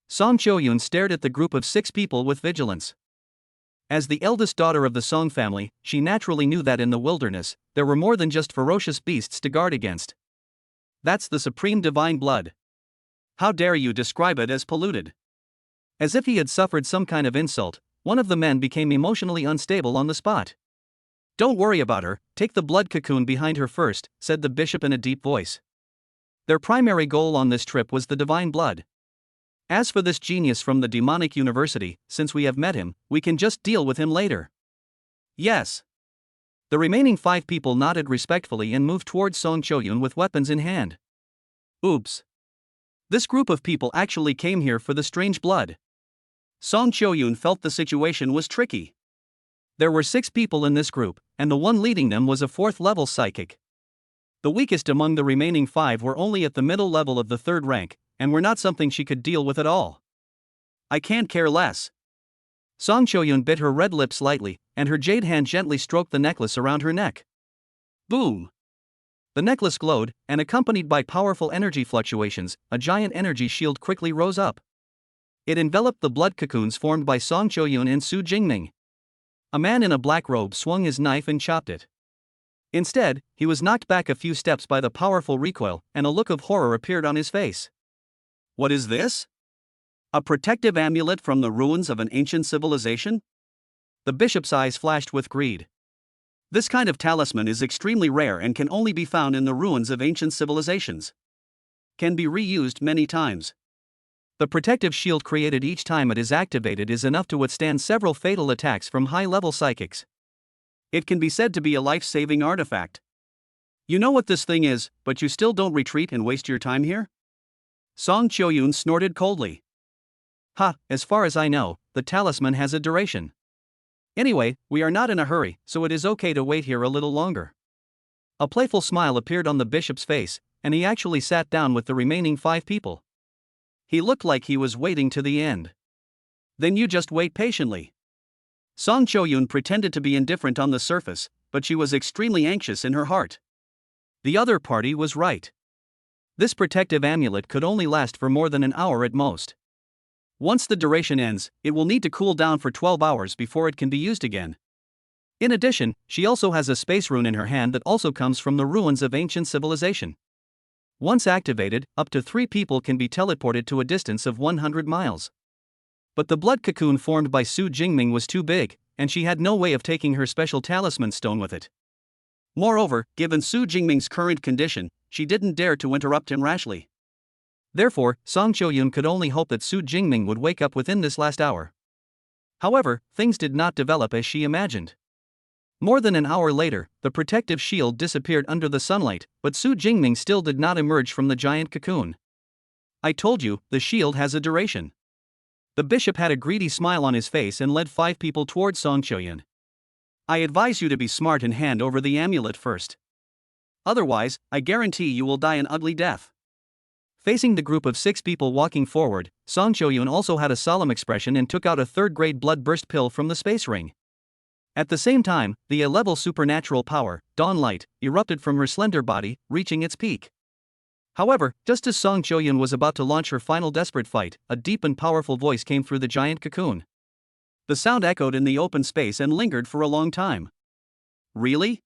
Song Choyun stared at the group of 6 people with vigilance. As the eldest daughter of the Song family, she naturally knew that in the wilderness, there were more than just ferocious beasts to guard against. That's the supreme divine blood. How dare you describe it as polluted? As if he had suffered some kind of insult, one of the men became emotionally unstable on the spot. Don't worry about her, take the blood cocoon behind her first, said the bishop in a deep voice. Their primary goal on this trip was the divine blood. As for this genius from the demonic university, since we have met him, we can just deal with him later. Yes. The remaining 5 people nodded respectfully and moved towards Song Choyun with weapons in hand. Oops. This group of people actually came here for the strange blood. Song Choyun felt the situation was tricky. There were 6 people in this group, and the one leading them was a 4th-level psychic. The weakest among the remaining 5 were only at the middle level of the 3rd rank, and were not something she could deal with at all. I can't care less. Song Choyun bit her red lips slightly, and her jade hand gently stroked the necklace around her neck. Boom! The necklace glowed, and accompanied by powerful energy fluctuations, a giant energy shield quickly rose up. It enveloped the blood cocoons formed by Song Choyun and Su Jingming. A man in a black robe swung his knife and chopped it. Instead, he was knocked back a few steps by the powerful recoil, and a look of horror appeared on his face. What is this? A protective amulet from the ruins of an ancient civilization? The bishop's eyes flashed with greed. This kind of talisman is extremely rare and can only be found in the ruins of ancient civilizations. Can be reused many times. The protective shield created each time it is activated is enough to withstand several fatal attacks from high-level psychics. It can be said to be a life-saving artifact. You know what this thing is, but you still don't retreat and waste your time here? Song Choyun snorted coldly. As far as I know, the talisman has a duration. Anyway, we are not in a hurry, so it is okay to wait here a little longer. A playful smile appeared on the bishop's face, and he actually sat down with the remaining 5 people. He looked like he was waiting to the end. Then you just wait patiently. Song Choyun pretended to be indifferent on the surface, but she was extremely anxious in her heart. The other party was right. This protective amulet could only last for more than an hour at most. Once the duration ends, it will need to cool down for 12 hours before it can be used again. In addition, she also has a space rune in her hand that also comes from the ruins of ancient civilization. Once activated, up to 3 people can be teleported to a distance of 100 miles. But the blood cocoon formed by Su Jingming was too big, and she had no way of taking her special talisman stone with it. Moreover, given Su Jingming's current condition, she didn't dare to interrupt him rashly. Therefore, Song Choyun could only hope that Su Jingming would wake up within this last hour. However, things did not develop as she imagined. More than an hour later, the protective shield disappeared under the sunlight, but Su Jingming still did not emerge from the giant cocoon. I told you, the shield has a duration. The bishop had a greedy smile on his face and led 5 people towards Song Choyun. I advise you to be smart and hand over the amulet first. Otherwise, I guarantee you will die an ugly death. Facing the group of 6 people walking forward, Song Choyun also had a solemn expression and took out a 3rd-grade blood burst pill from the space ring. At the same time, the A-level supernatural power, Dawn Light, erupted from her slender body, reaching its peak. However, just as Song Choyun was about to launch her final desperate fight, a deep and powerful voice came through the giant cocoon. The sound echoed in the open space and lingered for a long time. Really?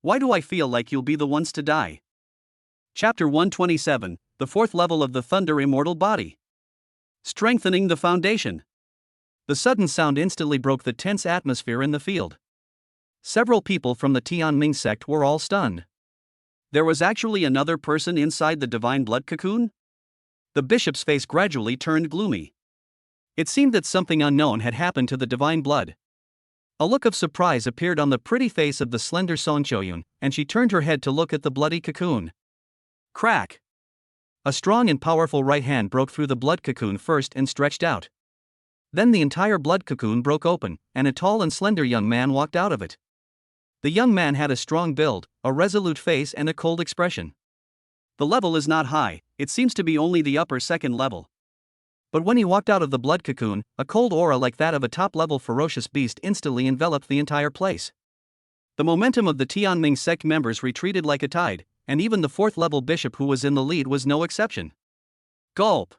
Why do I feel like you'll be the ones to die? Chapter 127, the 4th level of the Thunder Immortal Body. Strengthening the foundation. The sudden sound instantly broke the tense atmosphere in the field. Several people from the Tianming sect were all stunned. There was actually another person inside the divine blood cocoon? The bishop's face gradually turned gloomy. It seemed that something unknown had happened to the divine blood. A look of surprise appeared on the pretty face of the slender Song Choyun, and she turned her head to look at the bloody cocoon. Crack! A strong and powerful right hand broke through the blood cocoon first and stretched out. Then the entire blood cocoon broke open, and a tall and slender young man walked out of it. The young man had a strong build, a resolute face, and a cold expression. The level is not high, it seems to be only the upper second level. But when he walked out of the blood cocoon, a cold aura like that of a top-level ferocious beast instantly enveloped the entire place. The momentum of the Tianming sect members retreated like a tide, and even the fourth-level bishop who was in the lead was no exception. Gulp!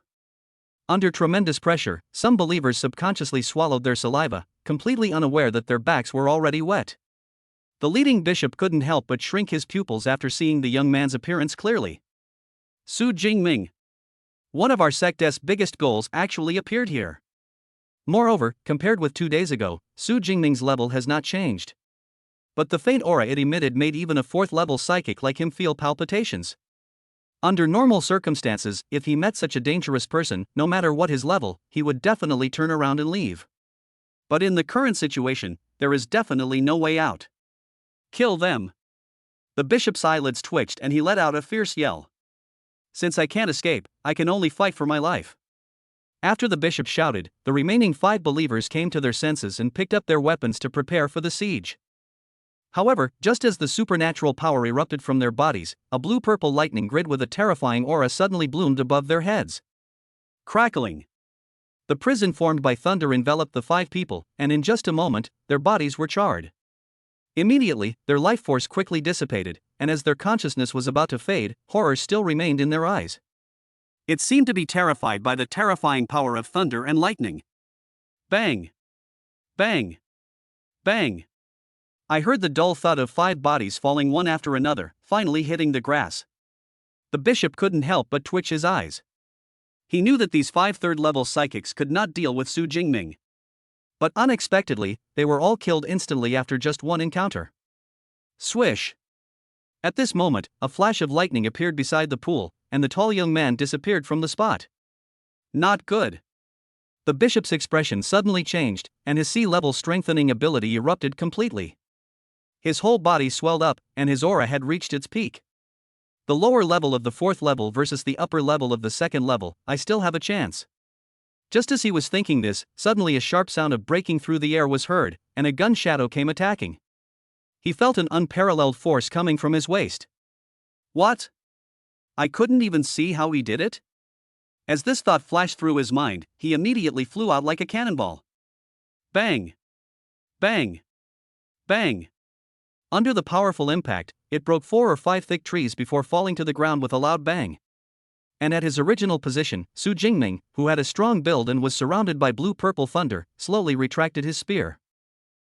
Under tremendous pressure, some believers subconsciously swallowed their saliva, completely unaware that their backs were already wet. The leading bishop couldn't help but shrink his pupils after seeing the young man's appearance clearly. Su Jingming. One of our sect's biggest goals actually appeared here. Moreover, compared with 2 days ago, Su Jingming's level has not changed. But the faint aura it emitted made even a fourth-level psychic like him feel palpitations. Under normal circumstances, if he met such a dangerous person, no matter what his level, he would definitely turn around and leave. But in the current situation, there is definitely no way out. Kill them! The bishop's eyelids twitched and he let out a fierce yell. Since I can't escape, I can only fight for my life. After the bishop shouted, the remaining 5 believers came to their senses and picked up their weapons to prepare for the siege. However, just as the supernatural power erupted from their bodies, a blue-purple lightning grid with a terrifying aura suddenly bloomed above their heads. Crackling! The prison formed by thunder enveloped the 5 people, and in just a moment, their bodies were charred. Immediately, their life force quickly dissipated, and as their consciousness was about to fade, horror still remained in their eyes. It seemed to be terrified by the terrifying power of thunder and lightning. Bang! Bang! Bang! I heard the dull thud of 5 bodies falling one after another, finally hitting the grass. The bishop couldn't help but twitch his eyes. He knew that these 5 third-level psychics could not deal with Su Jingming. But unexpectedly, they were all killed instantly after just one encounter. Swish! At this moment, a flash of lightning appeared beside the pool, and the tall young man disappeared from the spot. Not good. The bishop's expression suddenly changed, and his sea-level strengthening ability erupted completely. His whole body swelled up, and his aura had reached its peak. The lower level of the 4th level versus the upper level of the 2nd level, I still have a chance. Just as he was thinking this, suddenly a sharp sound of breaking through the air was heard, and a gun shadow came attacking. He felt an unparalleled force coming from his waist. What? I couldn't even see how he did it? As this thought flashed through his mind, he immediately flew out like a cannonball. Bang! Bang! Bang! Under the powerful impact, it broke 4 or 5 thick trees before falling to the ground with a loud bang. And at his original position, Su Jingming, who had a strong build and was surrounded by blue-purple thunder, slowly retracted his spear.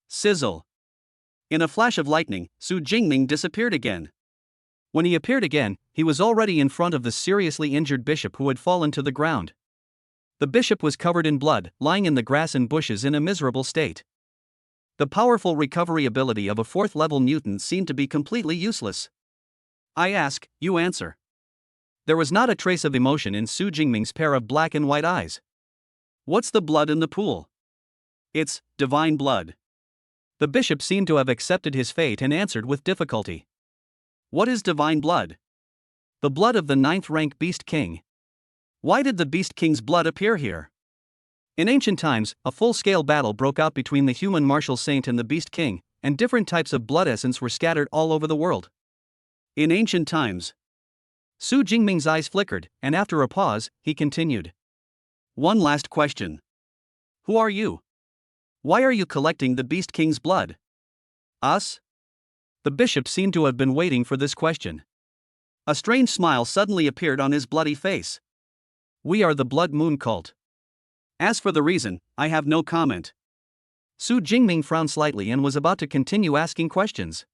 Sizzle! In a flash of lightning, Su Jingming disappeared again. When he appeared again, he was already in front of the seriously injured bishop who had fallen to the ground. The bishop was covered in blood, lying in the grass and bushes in a miserable state. The powerful recovery ability of a 4th-level mutant seemed to be completely useless. I ask, you answer. There was not a trace of emotion in Su Jingming's pair of black and white eyes. What's the blood in the pool? It's divine blood. The bishop seemed to have accepted his fate and answered with difficulty. What is divine blood? The blood of the 9th-rank Beast King. Why did the Beast King's blood appear here? In ancient times, a full-scale battle broke out between the human martial saint and the Beast King, and different types of blood essence were scattered all over the world. In ancient times. Su Jingming's eyes flickered, and after a pause, he continued. One last question. Who are you? Why are you collecting the Beast King's blood? Us? The bishop seemed to have been waiting for this question. A strange smile suddenly appeared on his bloody face. We are the Blood Moon cult. As for the reason, I have no comment. Su Jingming frowned slightly and was about to continue asking questions.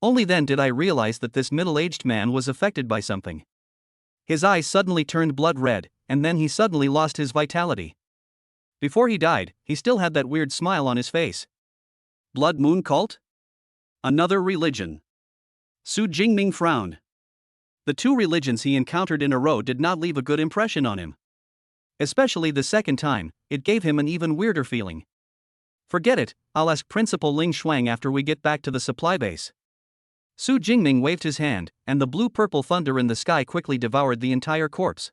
Only then did I realize that this middle-aged man was affected by something. His eyes suddenly turned blood red, and then he suddenly lost his vitality. Before he died, he still had that weird smile on his face. Blood Moon cult? Another religion. Su Jingming frowned. The 2 religions he encountered in a row did not leave a good impression on him. Especially the second time, it gave him an even weirder feeling. Forget it, I'll ask Principal Ling Shuang after we get back to the supply base. Su Jingming waved his hand, and the blue-purple thunder in the sky quickly devoured the entire corpse.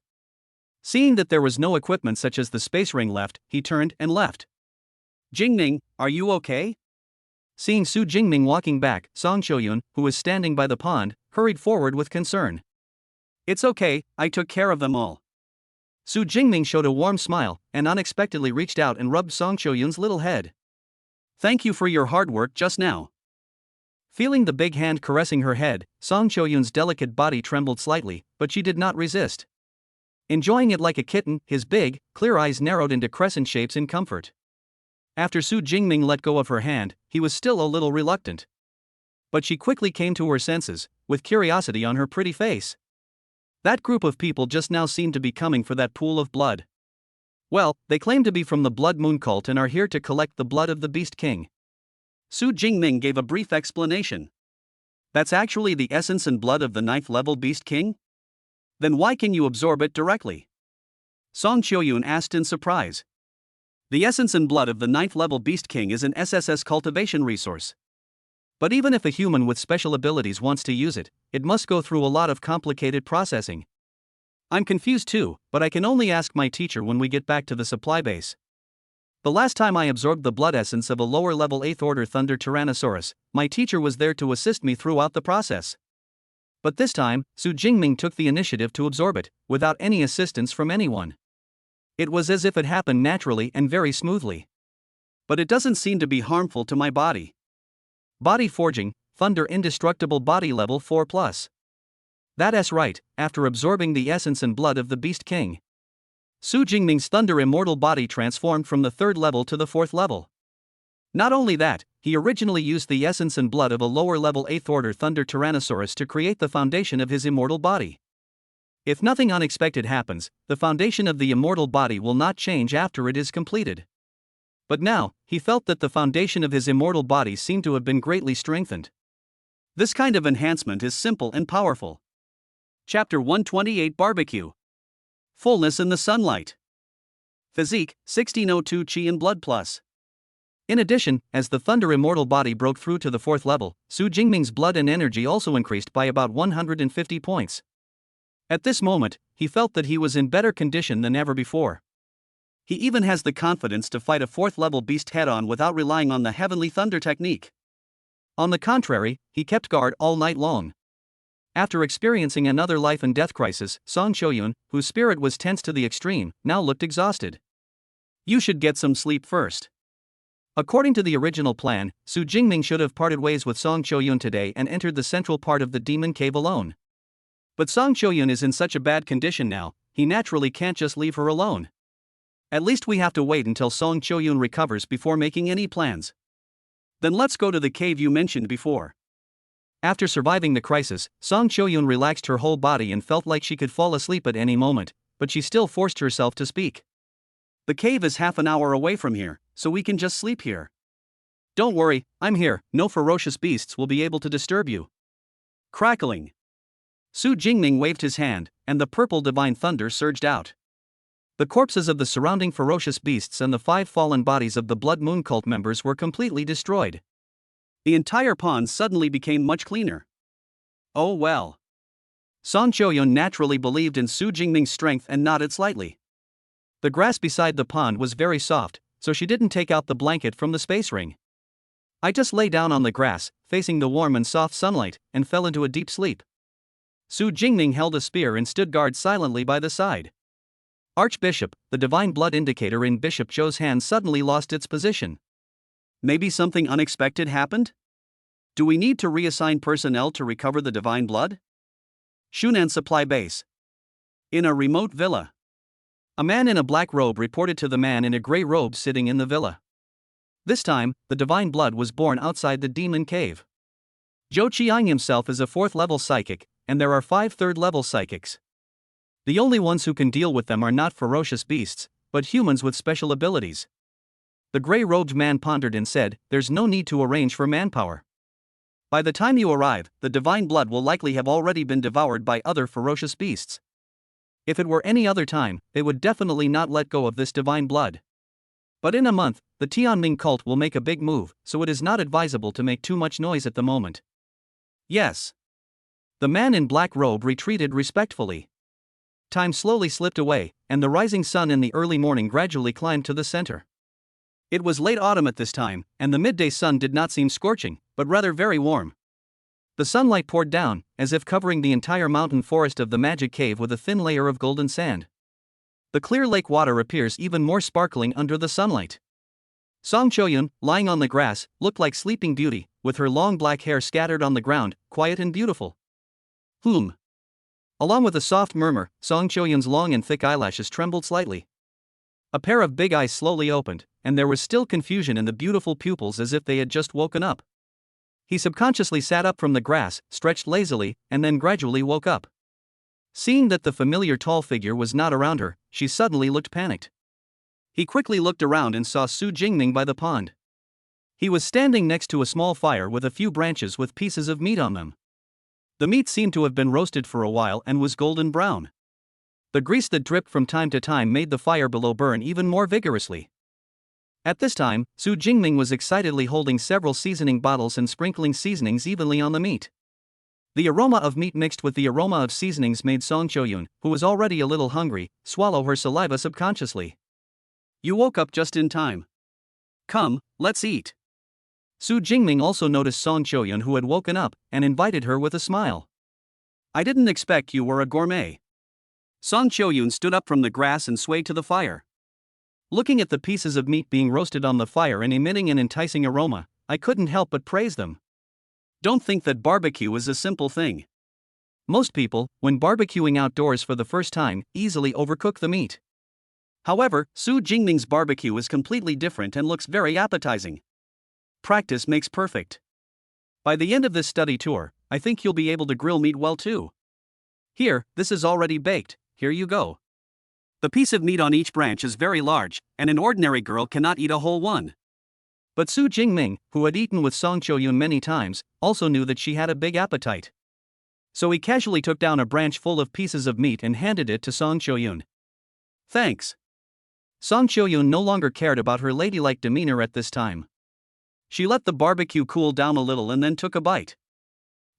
Seeing that there was no equipment such as the space ring left, he turned and left. Jingming, are you okay? Seeing Su Jingming walking back, Song Shoyun, who was standing by the pond, hurried forward with concern. It's okay, I took care of them all. Su Jingming showed a warm smile, and unexpectedly reached out and rubbed Song Shoyun's little head. Thank you for your hard work just now. Feeling the big hand caressing her head, Song Shoyun's delicate body trembled slightly, but she did not resist. Enjoying it like a kitten, his big, clear eyes narrowed into crescent shapes in comfort. After Su Jingming let go of her hand, he was still a little reluctant. But she quickly came to her senses, with curiosity on her pretty face. That group of people just now seemed to be coming for that pool of blood. Well, they claim to be from the Blood Moon cult and are here to collect the blood of the Beast King. Su Jingming gave a brief explanation. That's actually the essence and blood of the 9th level Beast King? Then why can you absorb it directly? Song Shoyun asked in surprise. The essence and blood of the 9th level Beast King is an SSS cultivation resource. But even if a human with special abilities wants to use it, it must go through a lot of complicated processing. I'm confused too, but I can only ask my teacher when we get back to the supply base. The last time I absorbed the blood essence of a lower level 8th order Thunder Tyrannosaurus, my teacher was there to assist me throughout the process. But this time, Su Jingming took the initiative to absorb it, without any assistance from anyone. It was as if it happened naturally and very smoothly. But it doesn't seem to be harmful to my body. Body forging, Thunder Indestructible Body Level 4+. That's right, after absorbing the essence and blood of the Beast King. Su Jingming's Thunder Immortal body transformed from the 3rd level to the 4th level. Not only that, he originally used the essence and blood of a lower level 8th order Thunder Tyrannosaurus to create the foundation of his immortal body. If nothing unexpected happens, the foundation of the immortal body will not change after it is completed. But now, he felt that the foundation of his immortal body seemed to have been greatly strengthened. This kind of enhancement is simple and powerful. Chapter 128 Barbecue. Fullness in the Sunlight. Physique, 1602 Chi and Blood Plus. In addition, as the Thunder Immortal body broke through to the 4th level, Su Jingming's blood and energy also increased by about 150 points. At this moment, he felt that he was in better condition than ever before. He even has the confidence to fight a 4th level beast head-on without relying on the Heavenly Thunder technique. On the contrary, he kept guard all night long. After experiencing another life and death crisis, Song Shoyun, whose spirit was tense to the extreme, now looked exhausted. You should get some sleep first. According to the original plan, Su Jingming should have parted ways with Song Shoyun today and entered the central part of the demon cave alone. But Song Shoyun is in such a bad condition now, he naturally can't just leave her alone. At least we have to wait until Song Shoyun recovers before making any plans. Then let's go to the cave you mentioned before. After surviving the crisis, Song Shoyun relaxed her whole body and felt like she could fall asleep at any moment, but she still forced herself to speak. The cave is half an hour away from here, so we can just sleep here. Don't worry, I'm here, no ferocious beasts will be able to disturb you. Crackling. Su Jingming waved his hand, and the purple divine thunder surged out. The corpses of the surrounding ferocious beasts and the 5 fallen bodies of the Blood Moon cult members were completely destroyed. The entire pond suddenly became much cleaner. Oh well. Song Shoyun naturally believed in Su Jingming's strength and nodded slightly. The grass beside the pond was very soft, so she didn't take out the blanket from the space ring. I just lay down on the grass, facing the warm and soft sunlight, and fell into a deep sleep. Su Jingming held a spear and stood guard silently by the side. Archbishop, the divine blood indicator in Bishop Zhou's hand suddenly lost its position. Maybe something unexpected happened? Do we need to reassign personnel to recover the divine blood? Shunan Supply Base. In a remote villa. A man in a black robe reported to the man in a gray robe sitting in the villa. This time, the divine blood was born outside the demon cave. Zhou Qiang himself is a 4th level psychic, and there are 5 3rd level psychics. The only ones who can deal with them are not ferocious beasts, but humans with special abilities. The gray-robed man pondered and said, there's no need to arrange for manpower. By the time you arrive, the divine blood will likely have already been devoured by other ferocious beasts. If it were any other time, they would definitely not let go of this divine blood. But in a month, the Tianming cult will make a big move, so it is not advisable to make too much noise at the moment. Yes. The man in black robe retreated respectfully. Time slowly slipped away, and the rising sun in the early morning gradually climbed to the center. It was late autumn at this time, and the midday sun did not seem scorching, but rather very warm. The sunlight poured down, as if covering the entire mountain forest of the magic cave with a thin layer of golden sand. The clear lake water appears even more sparkling under the sunlight. Song Choyun, lying on the grass, looked like Sleeping Beauty, with her long black hair scattered on the ground, quiet and beautiful. Along with a soft murmur, Song Choyun's long and thick eyelashes trembled slightly. A pair of big eyes slowly opened, and there was still confusion in the beautiful pupils as if they had just woken up. He subconsciously sat up from the grass, stretched lazily, and then gradually woke up. Seeing that the familiar tall figure was not around her, she suddenly looked panicked. He quickly looked around and saw Su Jingming by the pond. He was standing next to a small fire with a few branches with pieces of meat on them. The meat seemed to have been roasted for a while and was golden brown. The grease that dripped from time to time made the fire below burn even more vigorously. At this time, Su Jingming was excitedly holding several seasoning bottles and sprinkling seasonings evenly on the meat. The aroma of meat mixed with the aroma of seasonings made Song Choyun, who was already a little hungry, swallow her saliva subconsciously. You woke up just in time. Come, let's eat. Su Jingming also noticed Song Choyun, who had woken up, and invited her with a smile. I didn't expect you were a gourmet. Song Choyun stood up from the grass and swayed to the fire. Looking at the pieces of meat being roasted on the fire and emitting an enticing aroma, I couldn't help but praise them. Don't think that barbecue is a simple thing. Most people, when barbecuing outdoors for the first time, easily overcook the meat. However, Su Jingming's barbecue is completely different and looks very appetizing. Practice makes perfect. By the end of this study tour, I think you'll be able to grill meat well too. Here, this is already baked, here you go. The piece of meat on each branch is very large, and an ordinary girl cannot eat a whole one. But Su Jingming, who had eaten with Song Choyun many times, also knew that she had a big appetite. So he casually took down a branch full of pieces of meat and handed it to Song Choyun. Thanks. Song Choyun no longer cared about her ladylike demeanor at this time. She let the barbecue cool down a little and then took a bite.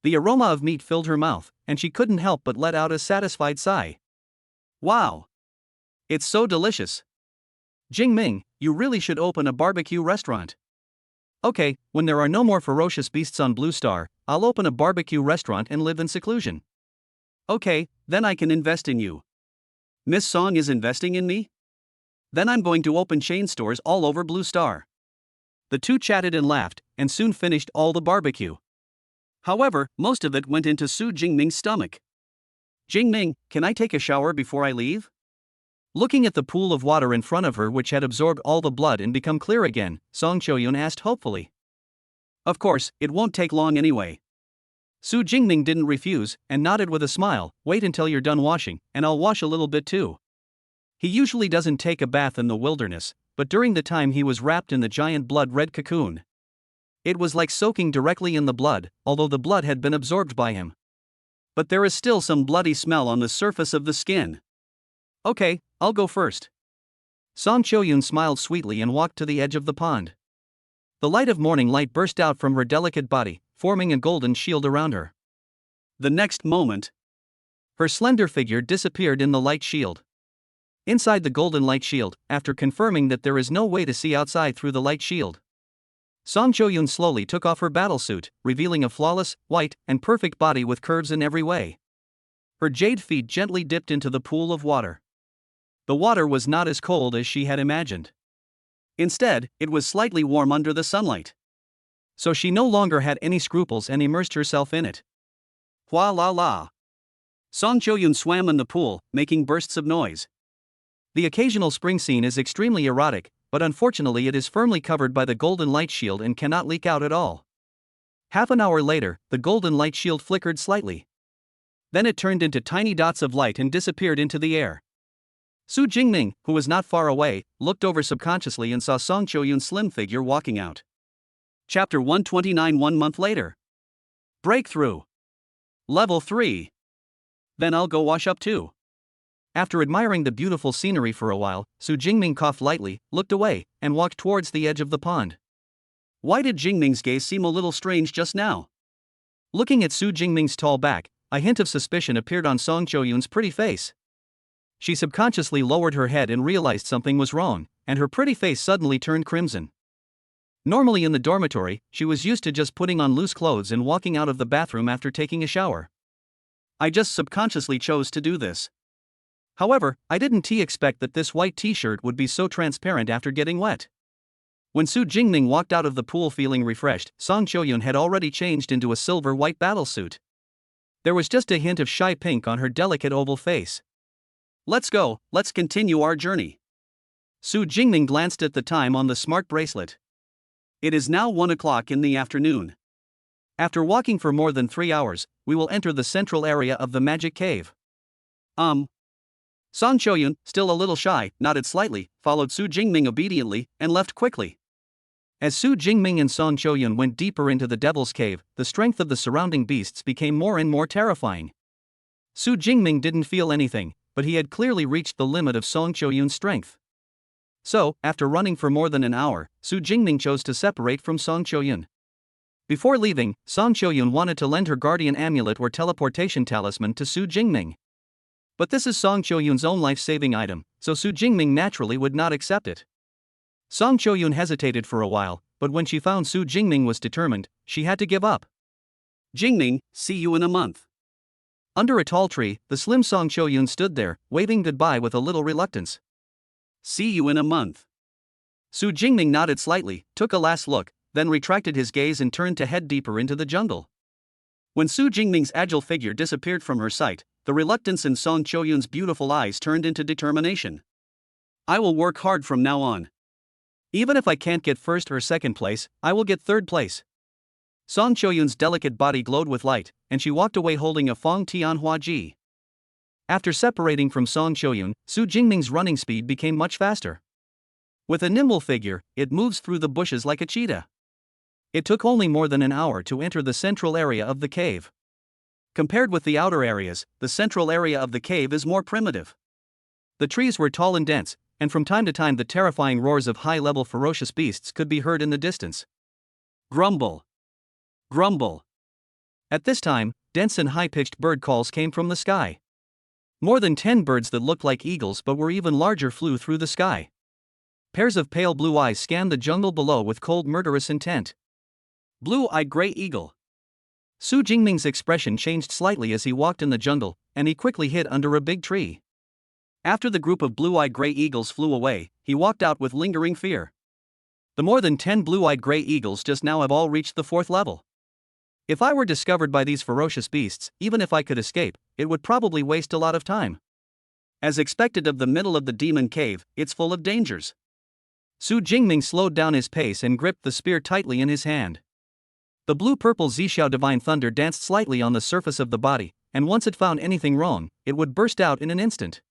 The aroma of meat filled her mouth, and she couldn't help but let out a satisfied sigh. Wow! It's so delicious. Jingming, you really should open a barbecue restaurant. Okay, when there are no more ferocious beasts on Blue Star, I'll open a barbecue restaurant and live in seclusion. Okay, then I can invest in you. Miss Song is investing in me? Then I'm going to open chain stores all over Blue Star. The two chatted and laughed, and soon finished all the barbecue. However, most of it went into Su Jingming's stomach. Jingming, can I take a shower before I leave? Looking at the pool of water in front of her which had absorbed all the blood and become clear again, Song Choyun asked hopefully. Of course, it won't take long anyway. Su Jingming didn't refuse, and nodded with a smile, wait until you're done washing, and I'll wash a little bit too. He usually doesn't take a bath in the wilderness, but during the time he was wrapped in the giant blood-red cocoon. It was like soaking directly in the blood, although the blood had been absorbed by him. But there is still some bloody smell on the surface of the skin. Okay, I'll go first. Song Choyun smiled sweetly and walked to the edge of the pond. The light of morning light burst out from her delicate body, forming a golden shield around her. The next moment, her slender figure disappeared in the light shield. Inside the golden light shield, after confirming that there is no way to see outside through the light shield, Song Choyun slowly took off her battlesuit, revealing a flawless, white, and perfect body with curves in every way. Her jade feet gently dipped into the pool of water. The water was not as cold as she had imagined. Instead, it was slightly warm under the sunlight. So she no longer had any scruples and immersed herself in it. Hua la la. Song Choyun swam in the pool, making bursts of noise. The occasional spring scene is extremely erotic, but unfortunately it is firmly covered by the golden light shield and cannot leak out at all. Half an hour later, the golden light shield flickered slightly. Then it turned into tiny dots of light and disappeared into the air. Su Jingming, who was not far away, looked over subconsciously and saw Song Choyun's slim figure walking out. Chapter 129. 1 month later. Breakthrough. Level 3. Then I'll go wash up too. After admiring the beautiful scenery for a while, Su Jingming coughed lightly, looked away, and walked towards the edge of the pond. Why did Jingming's gaze seem a little strange just now? Looking at Su Jingming's tall back, a hint of suspicion appeared on Song Choyun's pretty face. She subconsciously lowered her head and realized something was wrong, and her pretty face suddenly turned crimson. Normally in the dormitory, she was used to just putting on loose clothes and walking out of the bathroom after taking a shower. I just subconsciously chose to do this. However, I didn't expect that this white t-shirt would be so transparent after getting wet. When Su Jingming walked out of the pool feeling refreshed, Song Choyun had already changed into a silver-white battlesuit. There was just a hint of shy pink on her delicate oval face. Let's go, let's continue our journey. Su Jingming glanced at the time on the smart bracelet. It is now 1 o'clock in the afternoon. After walking for more than 3 hours, we will enter the central area of the magic cave. Song Choyun, still a little shy, nodded slightly, followed Su Jingming obediently, and left quickly. As Su Jingming and Song Choyun went deeper into the Devil's Cave, the strength of the surrounding beasts became more and more terrifying. Su Jingming didn't feel anything, but he had clearly reached the limit of Song Choyun's strength. So, after running for more than an hour, Su Jingming chose to separate from Song Choyun. Before leaving, Song Choyun wanted to lend her guardian amulet or teleportation talisman to Su Jingming. But this is Song Choyun's own life-saving item, so Su Jingming naturally would not accept it. Song Choyun hesitated for a while, but when she found Su Jingming was determined, she had to give up. Jingming, see you in a month. Under a tall tree, the slim Song Choyun stood there, waving goodbye with a little reluctance. See you in a month. Su Jingming nodded slightly, took a last look, then retracted his gaze and turned to head deeper into the jungle. When Su Jingming's agile figure disappeared from her sight, the reluctance in Song Choyun's beautiful eyes turned into determination. I will work hard from now on. Even if I can't get first or second place, I will get third place. Song Choyun's delicate body glowed with light, and she walked away holding a Fong Tianhua Ji. After separating from Song Choyun, Su Jingming's running speed became much faster. With a nimble figure, it moves through the bushes like a cheetah. It took only more than an hour to enter the central area of the cave. Compared with the outer areas, the central area of the cave is more primitive. The trees were tall and dense, and from time to time the terrifying roars of high-level ferocious beasts could be heard in the distance. Grumble. Grumble. At this time, dense and high-pitched bird calls came from the sky. More than 10 birds that looked like eagles but were even larger flew through the sky. Pairs of pale blue eyes scanned the jungle below with cold murderous intent. Blue-eyed gray eagle. Su Jingming's expression changed slightly as he walked in the jungle, and he quickly hid under a big tree. After the group of blue-eyed gray eagles flew away, he walked out with lingering fear. The more than 10 blue-eyed gray eagles just now have all reached the 4th level. If I were discovered by these ferocious beasts, even if I could escape, it would probably waste a lot of time. As expected of the middle of the demon cave, it's full of dangers. Su Jingming slowed down his pace and gripped the spear tightly in his hand. The blue-purple Zhixiao Divine Thunder danced slightly on the surface of the body, and once it found anything wrong, it would burst out in an instant.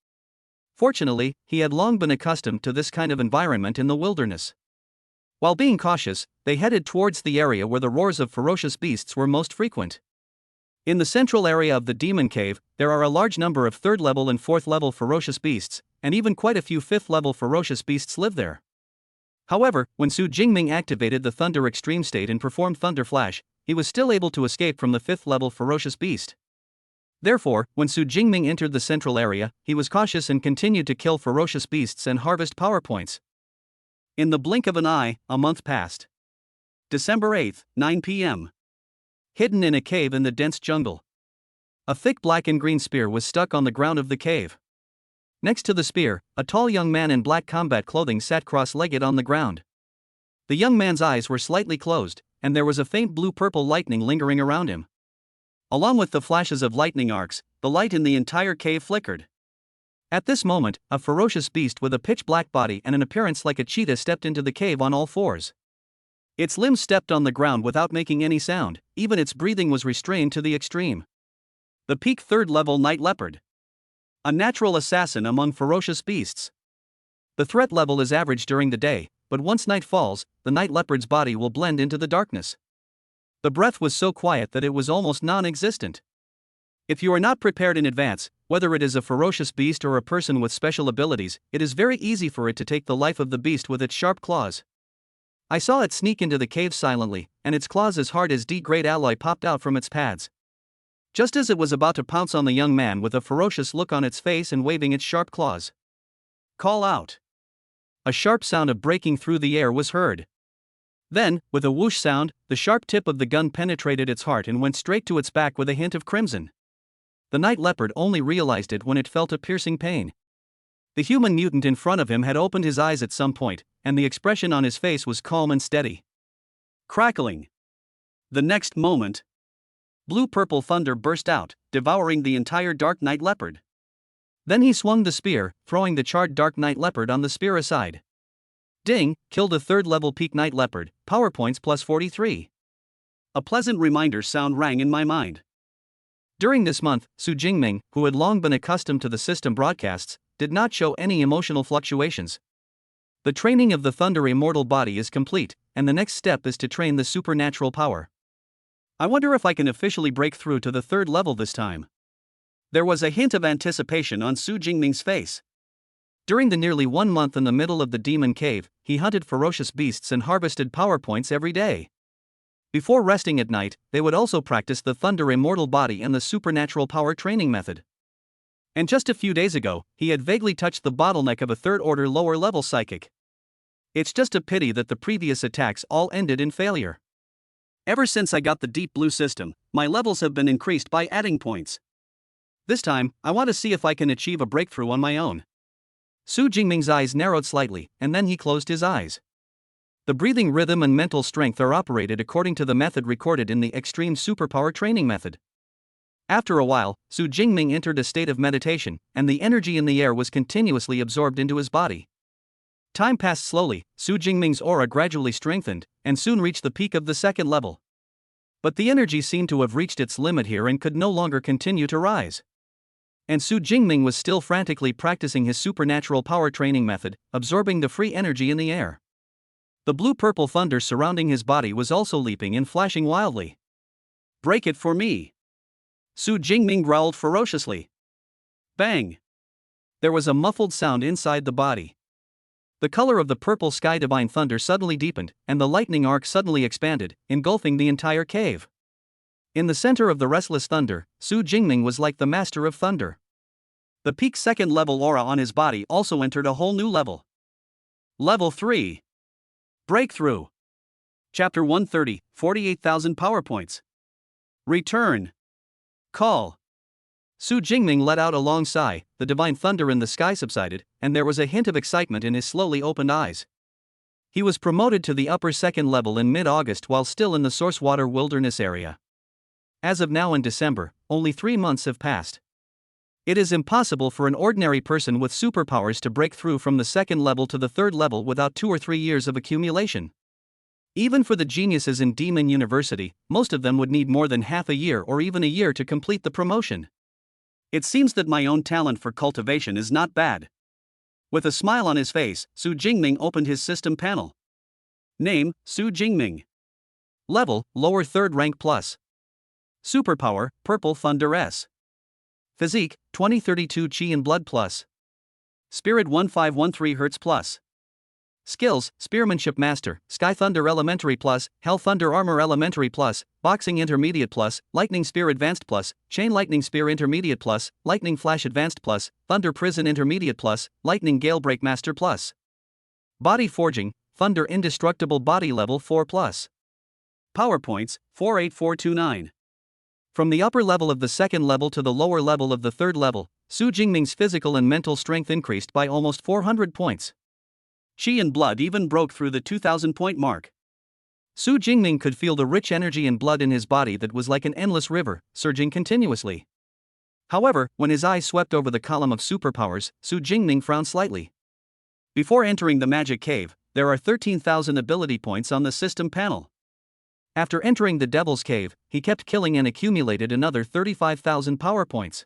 Fortunately, he had long been accustomed to this kind of environment in the wilderness. While being cautious, they headed towards the area where the roars of ferocious beasts were most frequent. In the central area of the demon cave, there are a large number of 3rd level and 4th level ferocious beasts, and even quite a few 5th level ferocious beasts live there. However, when Su Jingming activated the Thunder Extreme State and performed Thunder Flash, he was still able to escape from the 5th level ferocious beast. Therefore, when Su Jingming entered the central area, he was cautious and continued to kill ferocious beasts and harvest power points. In the blink of an eye, a month passed. December 8, 9 p.m. Hidden in a cave in the dense jungle. A thick black and green spear was stuck on the ground of the cave. Next to the spear, a tall young man in black combat clothing sat cross-legged on the ground. The young man's eyes were slightly closed, and there was a faint blue-purple lightning lingering around him. Along with the flashes of lightning arcs, the light in the entire cave flickered. At this moment, a ferocious beast with a pitch-black body and an appearance like a cheetah stepped into the cave on all fours. Its limbs stepped on the ground without making any sound, even its breathing was restrained to the extreme. The peak 3rd level night leopard. A natural assassin among ferocious beasts. The threat level is average during the day, but once night falls, the night leopard's body will blend into the darkness. The breath was so quiet that it was almost non-existent. If you are not prepared in advance, Whether it is a ferocious beast or a person with special abilities, it is very easy for it to take the life of the beast with its sharp claws. I saw it sneak into the cave silently, and its claws as hard as D-grade alloy popped out from its pads. Just as it was about to pounce on the young man with a ferocious look on its face and waving its sharp claws. Call out. A sharp sound of breaking through the air was heard. Then, with a whoosh sound, the sharp tip of the gun penetrated its heart and went straight to its back with a hint of crimson. The night leopard only realized it when it felt a piercing pain. The human mutant in front of him had opened his eyes at some point, and the expression on his face was calm and steady. Crackling. The next moment, blue-purple thunder burst out, devouring the entire dark night leopard. Then he swung the spear, throwing the charred dark night leopard on the spear aside. Ding, killed a third-level peak night leopard, power points plus 43. A pleasant reminder sound rang in my mind. During this month, Su Jingming, who had long been accustomed to the system broadcasts, did not show any emotional fluctuations. The training of the Thunder immortal body is complete, and the next step is to train the supernatural power. I wonder if I can officially break through to the third level this time. There was a hint of anticipation on Su Jingming's face. During the nearly 1 month in the middle of the demon cave, he hunted ferocious beasts and harvested power points every day. Before resting at night, they would also practice the Thunder immortal body and the supernatural power training method. And just a few days ago, he had vaguely touched the bottleneck of a third-order lower-level psychic. It's just a pity that the previous attacks all ended in failure. Ever since I got the Deep Blue system, my levels have been increased by adding points. This time, I want to see if I can achieve a breakthrough on my own. Su Jingming's eyes narrowed slightly, and then he closed his eyes. The breathing rhythm and mental strength are operated according to the method recorded in the Extreme Superpower Training Method. After a while, Su Jingming entered a state of meditation, and the energy in the air was continuously absorbed into his body. Time passed slowly, Su Jingming's aura gradually strengthened, and soon reached the peak of the second level. But the energy seemed to have reached its limit here and could no longer continue to rise. And Su Jingming was still frantically practicing his supernatural power training method, absorbing the free energy in the air. The blue-purple thunder surrounding his body was also leaping and flashing wildly. Break it for me! Su Jingming growled ferociously. Bang! There was a muffled sound inside the body. The color of the purple sky divine thunder suddenly deepened, and the lightning arc suddenly expanded, engulfing the entire cave. In the center of the restless thunder, Su Jingming was like the master of thunder. The peak second-level aura on his body also entered a whole new level. Level 3. Breakthrough. Chapter 130, 48,000 power points. Return. Call. Su Jingming let out a long sigh, the divine thunder in the sky subsided, and there was a hint of excitement in his slowly opened eyes. He was promoted to the upper second level in mid-August while still in the Sourcewater Wilderness area. As of now in December, only 3 months have passed. It is impossible for an ordinary person with superpowers to break through from the second level to the third level without 2 or 3 years of accumulation. Even for the geniuses in Demon University, most of them would need more than half a year or even a year to complete the promotion. It seems that my own talent for cultivation is not bad. With a smile on his face, Su Jingming opened his system panel. Name, Su Jingming. Level, lower third rank plus. Superpower, Purple Thunder S. Physique, 2032 Chi and Blood plus. Spirit 1513 Hz plus. Skills, Spearmanship Master, Sky Thunder Elementary plus, Hell Thunder Armor Elementary plus, Boxing Intermediate plus, Lightning Spear Advanced plus, Chain Lightning Spear Intermediate plus, Lightning Flash Advanced plus, Thunder Prison Intermediate plus, Lightning Gale Break Master plus. Body Forging, Thunder Indestructible Body Level 4 plus. Power Points, 48429. From the upper level of the second level to the lower level of the third level, Su Jingming's physical and mental strength increased by almost 400 points. Chi and blood even broke through the 2,000-point mark. Su Jingming could feel the rich energy and blood in his body that was like an endless river, surging continuously. However, when his eyes swept over the column of superpowers, Su Jingming frowned slightly. Before entering the magic cave, there are 13,000 ability points on the system panel. After entering the Devil's Cave, he kept killing and accumulated another 35,000 power points.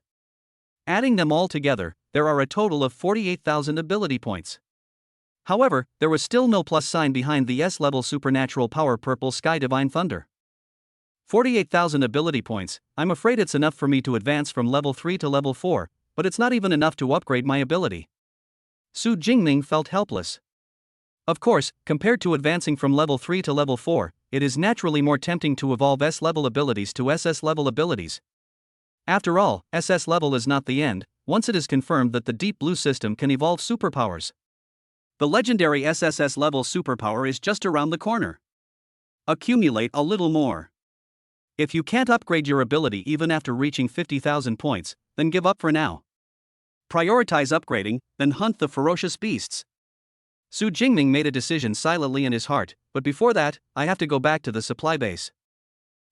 Adding them all together, there are a total of 48,000 ability points. However, there was still no plus sign behind the S-level supernatural power Purple Sky Divine Thunder. 48,000 ability points, I'm afraid it's enough for me to advance from level 3 to level 4, but but it's not even enough to upgrade my ability. Su Jingming felt helpless. Of course, compared to advancing from level 3 to level 4, it is naturally more tempting to evolve S-level abilities to SS-level abilities. After all, SS level is not the end, once it is confirmed that the Deep Blue system can evolve superpowers. The legendary SSS level superpower is just around the corner. Accumulate a little more. If you can't upgrade your ability even after reaching 50,000 points, then give up for now. Prioritize upgrading, then hunt the ferocious beasts. Su Jingming made a decision silently in his heart, but before that, I have to go back to the supply base.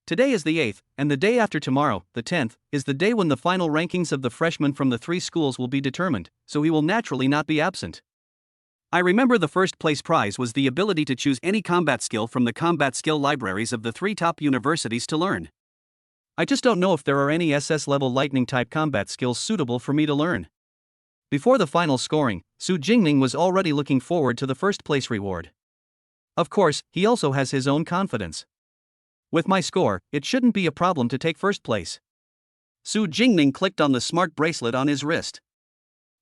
Today is the 8th, and the day after tomorrow, the 10th, is the day when the final rankings of the freshmen from the 3 schools will be determined, so he will naturally not be absent. I remember the first place prize was the ability to choose any combat skill from the combat skill libraries of the 3 top universities to learn. I just don't know if there are any SS level lightning type combat skills suitable for me to learn. Before the final scoring, Su Jingming was already looking forward to the first place reward. Of course, he also has his own confidence. With my score, it shouldn't be a problem to take first place. Su Jingming clicked on the smart bracelet on his wrist.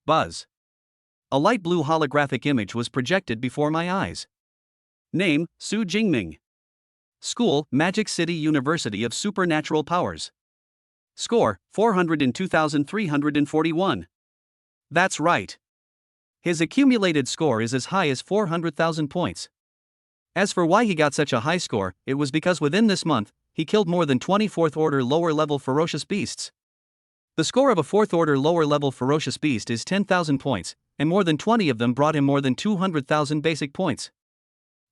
Buzz. A light blue holographic image was projected before my eyes. Name, Su Jingming. School, Magic City University of Supernatural Powers. Score, 402,341. That's right. His accumulated score is as high as 400,000 points. As for why he got such a high score, it was because within this month, he killed more than 24th order lower level ferocious beasts. The score of a 4th order lower level ferocious beast is 10,000 points, and more than 20 of them brought him more than 200,000 basic points.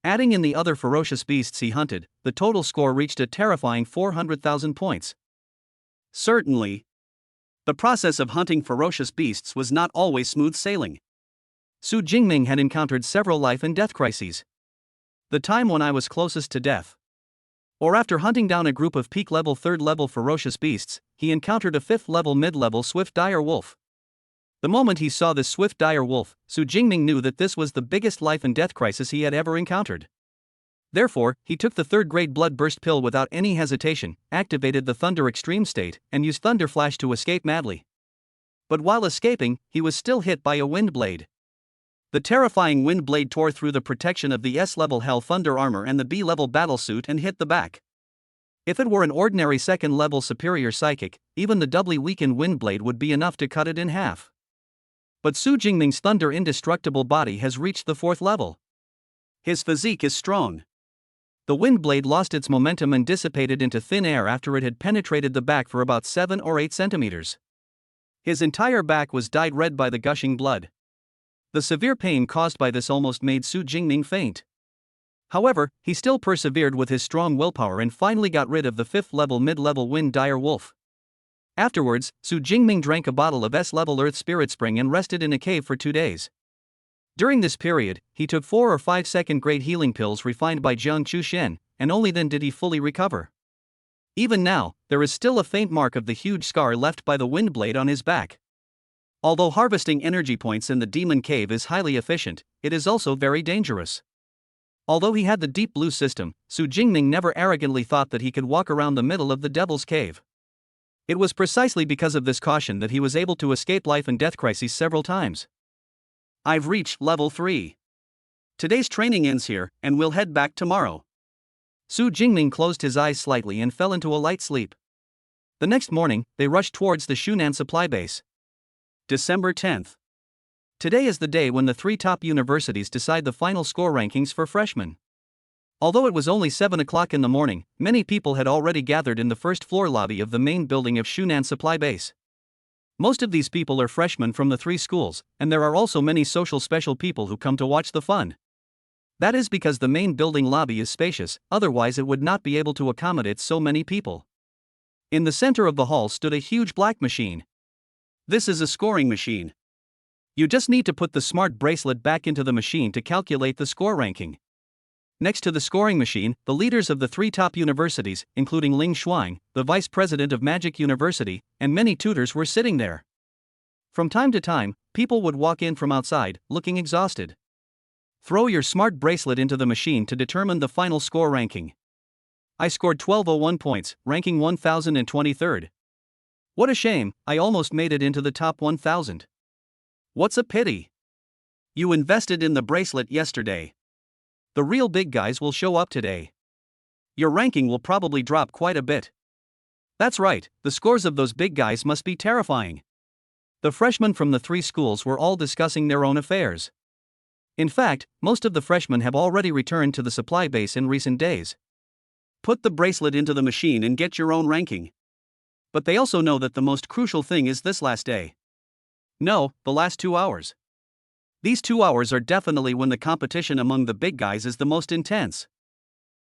Adding in the other ferocious beasts he hunted, the total score reached a terrifying 400,000 points. Certainly. The process of hunting ferocious beasts was not always smooth sailing. Su Jingming had encountered several life and death crises. The time when I was closest to death. Or after hunting down a group of peak level 3rd level ferocious beasts, he encountered a 5th level mid-level swift dire wolf. The moment he saw this swift dire wolf, Su Jingming knew that this was the biggest life and death crisis he had ever encountered. Therefore, he took the 3rd grade blood burst pill without any hesitation, activated the Thunder Extreme state, and used Thunder Flash to escape madly. But while escaping, he was still hit by a wind blade. The terrifying wind blade tore through the protection of the S-level Hell Thunder armor and the B-level battlesuit and hit the back. If it were an ordinary 2nd level superior psychic, even the doubly weakened wind blade would be enough to cut it in half. But Su Jingming's thunder indestructible body has reached the 4th level. His physique is strong. The wind blade lost its momentum and dissipated into thin air after it had penetrated the back for about 7 or 8 centimeters. His entire back was dyed red by the gushing blood. The severe pain caused by this almost made Su Jingming faint. However, he still persevered with his strong willpower and finally got rid of the 5th level mid-level wind dire wolf. Afterwards, Su Jingming drank a bottle of S-level Earth Spirit Spring and rested in a cave for 2 days. During this period, he took 4 or 5 second-grade healing pills refined by Jiang Chushen, and only then did he fully recover. Even now, there is still a faint mark of the huge scar left by the wind blade on his back. Although harvesting energy points in the demon cave is highly efficient, it is also very dangerous. Although he had the Deep Blue system, Su Jingming never arrogantly thought that he could walk around the middle of the Devil's Cave. It was precisely because of this caution that he was able to escape life and death crises several times. I've reached level 3. Today's training ends here, and we'll head back tomorrow. Su Jingming closed his eyes slightly and fell into a light sleep. The next morning, they rushed towards the Shunan supply base. December 10th. Today is the day when the 3 top universities decide the final score rankings for freshmen. Although it was only 7 o'clock in the morning, many people had already gathered in the first floor lobby of the main building of Shunan supply base. Most of these people are freshmen from the 3 schools, and there are also many social special people who come to watch the fun. That is because the main building lobby is spacious, otherwise it would not be able to accommodate so many people. In the center of the hall stood a huge black machine. This is a scoring machine. You just need to put the smart bracelet back into the machine to calculate the score ranking. Next to the scoring machine, the leaders of the 3 top universities, including Ling Shuang, the vice president of Magic University, and many tutors were sitting there. From time to time, people would walk in from outside, looking exhausted. Throw your smart bracelet into the machine to determine the final score ranking. I scored 1201 points, ranking 1023rd. What a shame, I almost made it into the top 1000. What's a pity? You invested in the bracelet yesterday. The real big guys will show up today. Your ranking will probably drop quite a bit. That's right, the scores of those big guys must be terrifying. The freshmen from the 3 schools were all discussing their own affairs. In fact, most of the freshmen have already returned to the supply base in recent days. Put the bracelet into the machine and get your own ranking. But they also know that the most crucial thing is this last day. No, the last 2 hours. These 2 hours are definitely when the competition among the big guys is the most intense.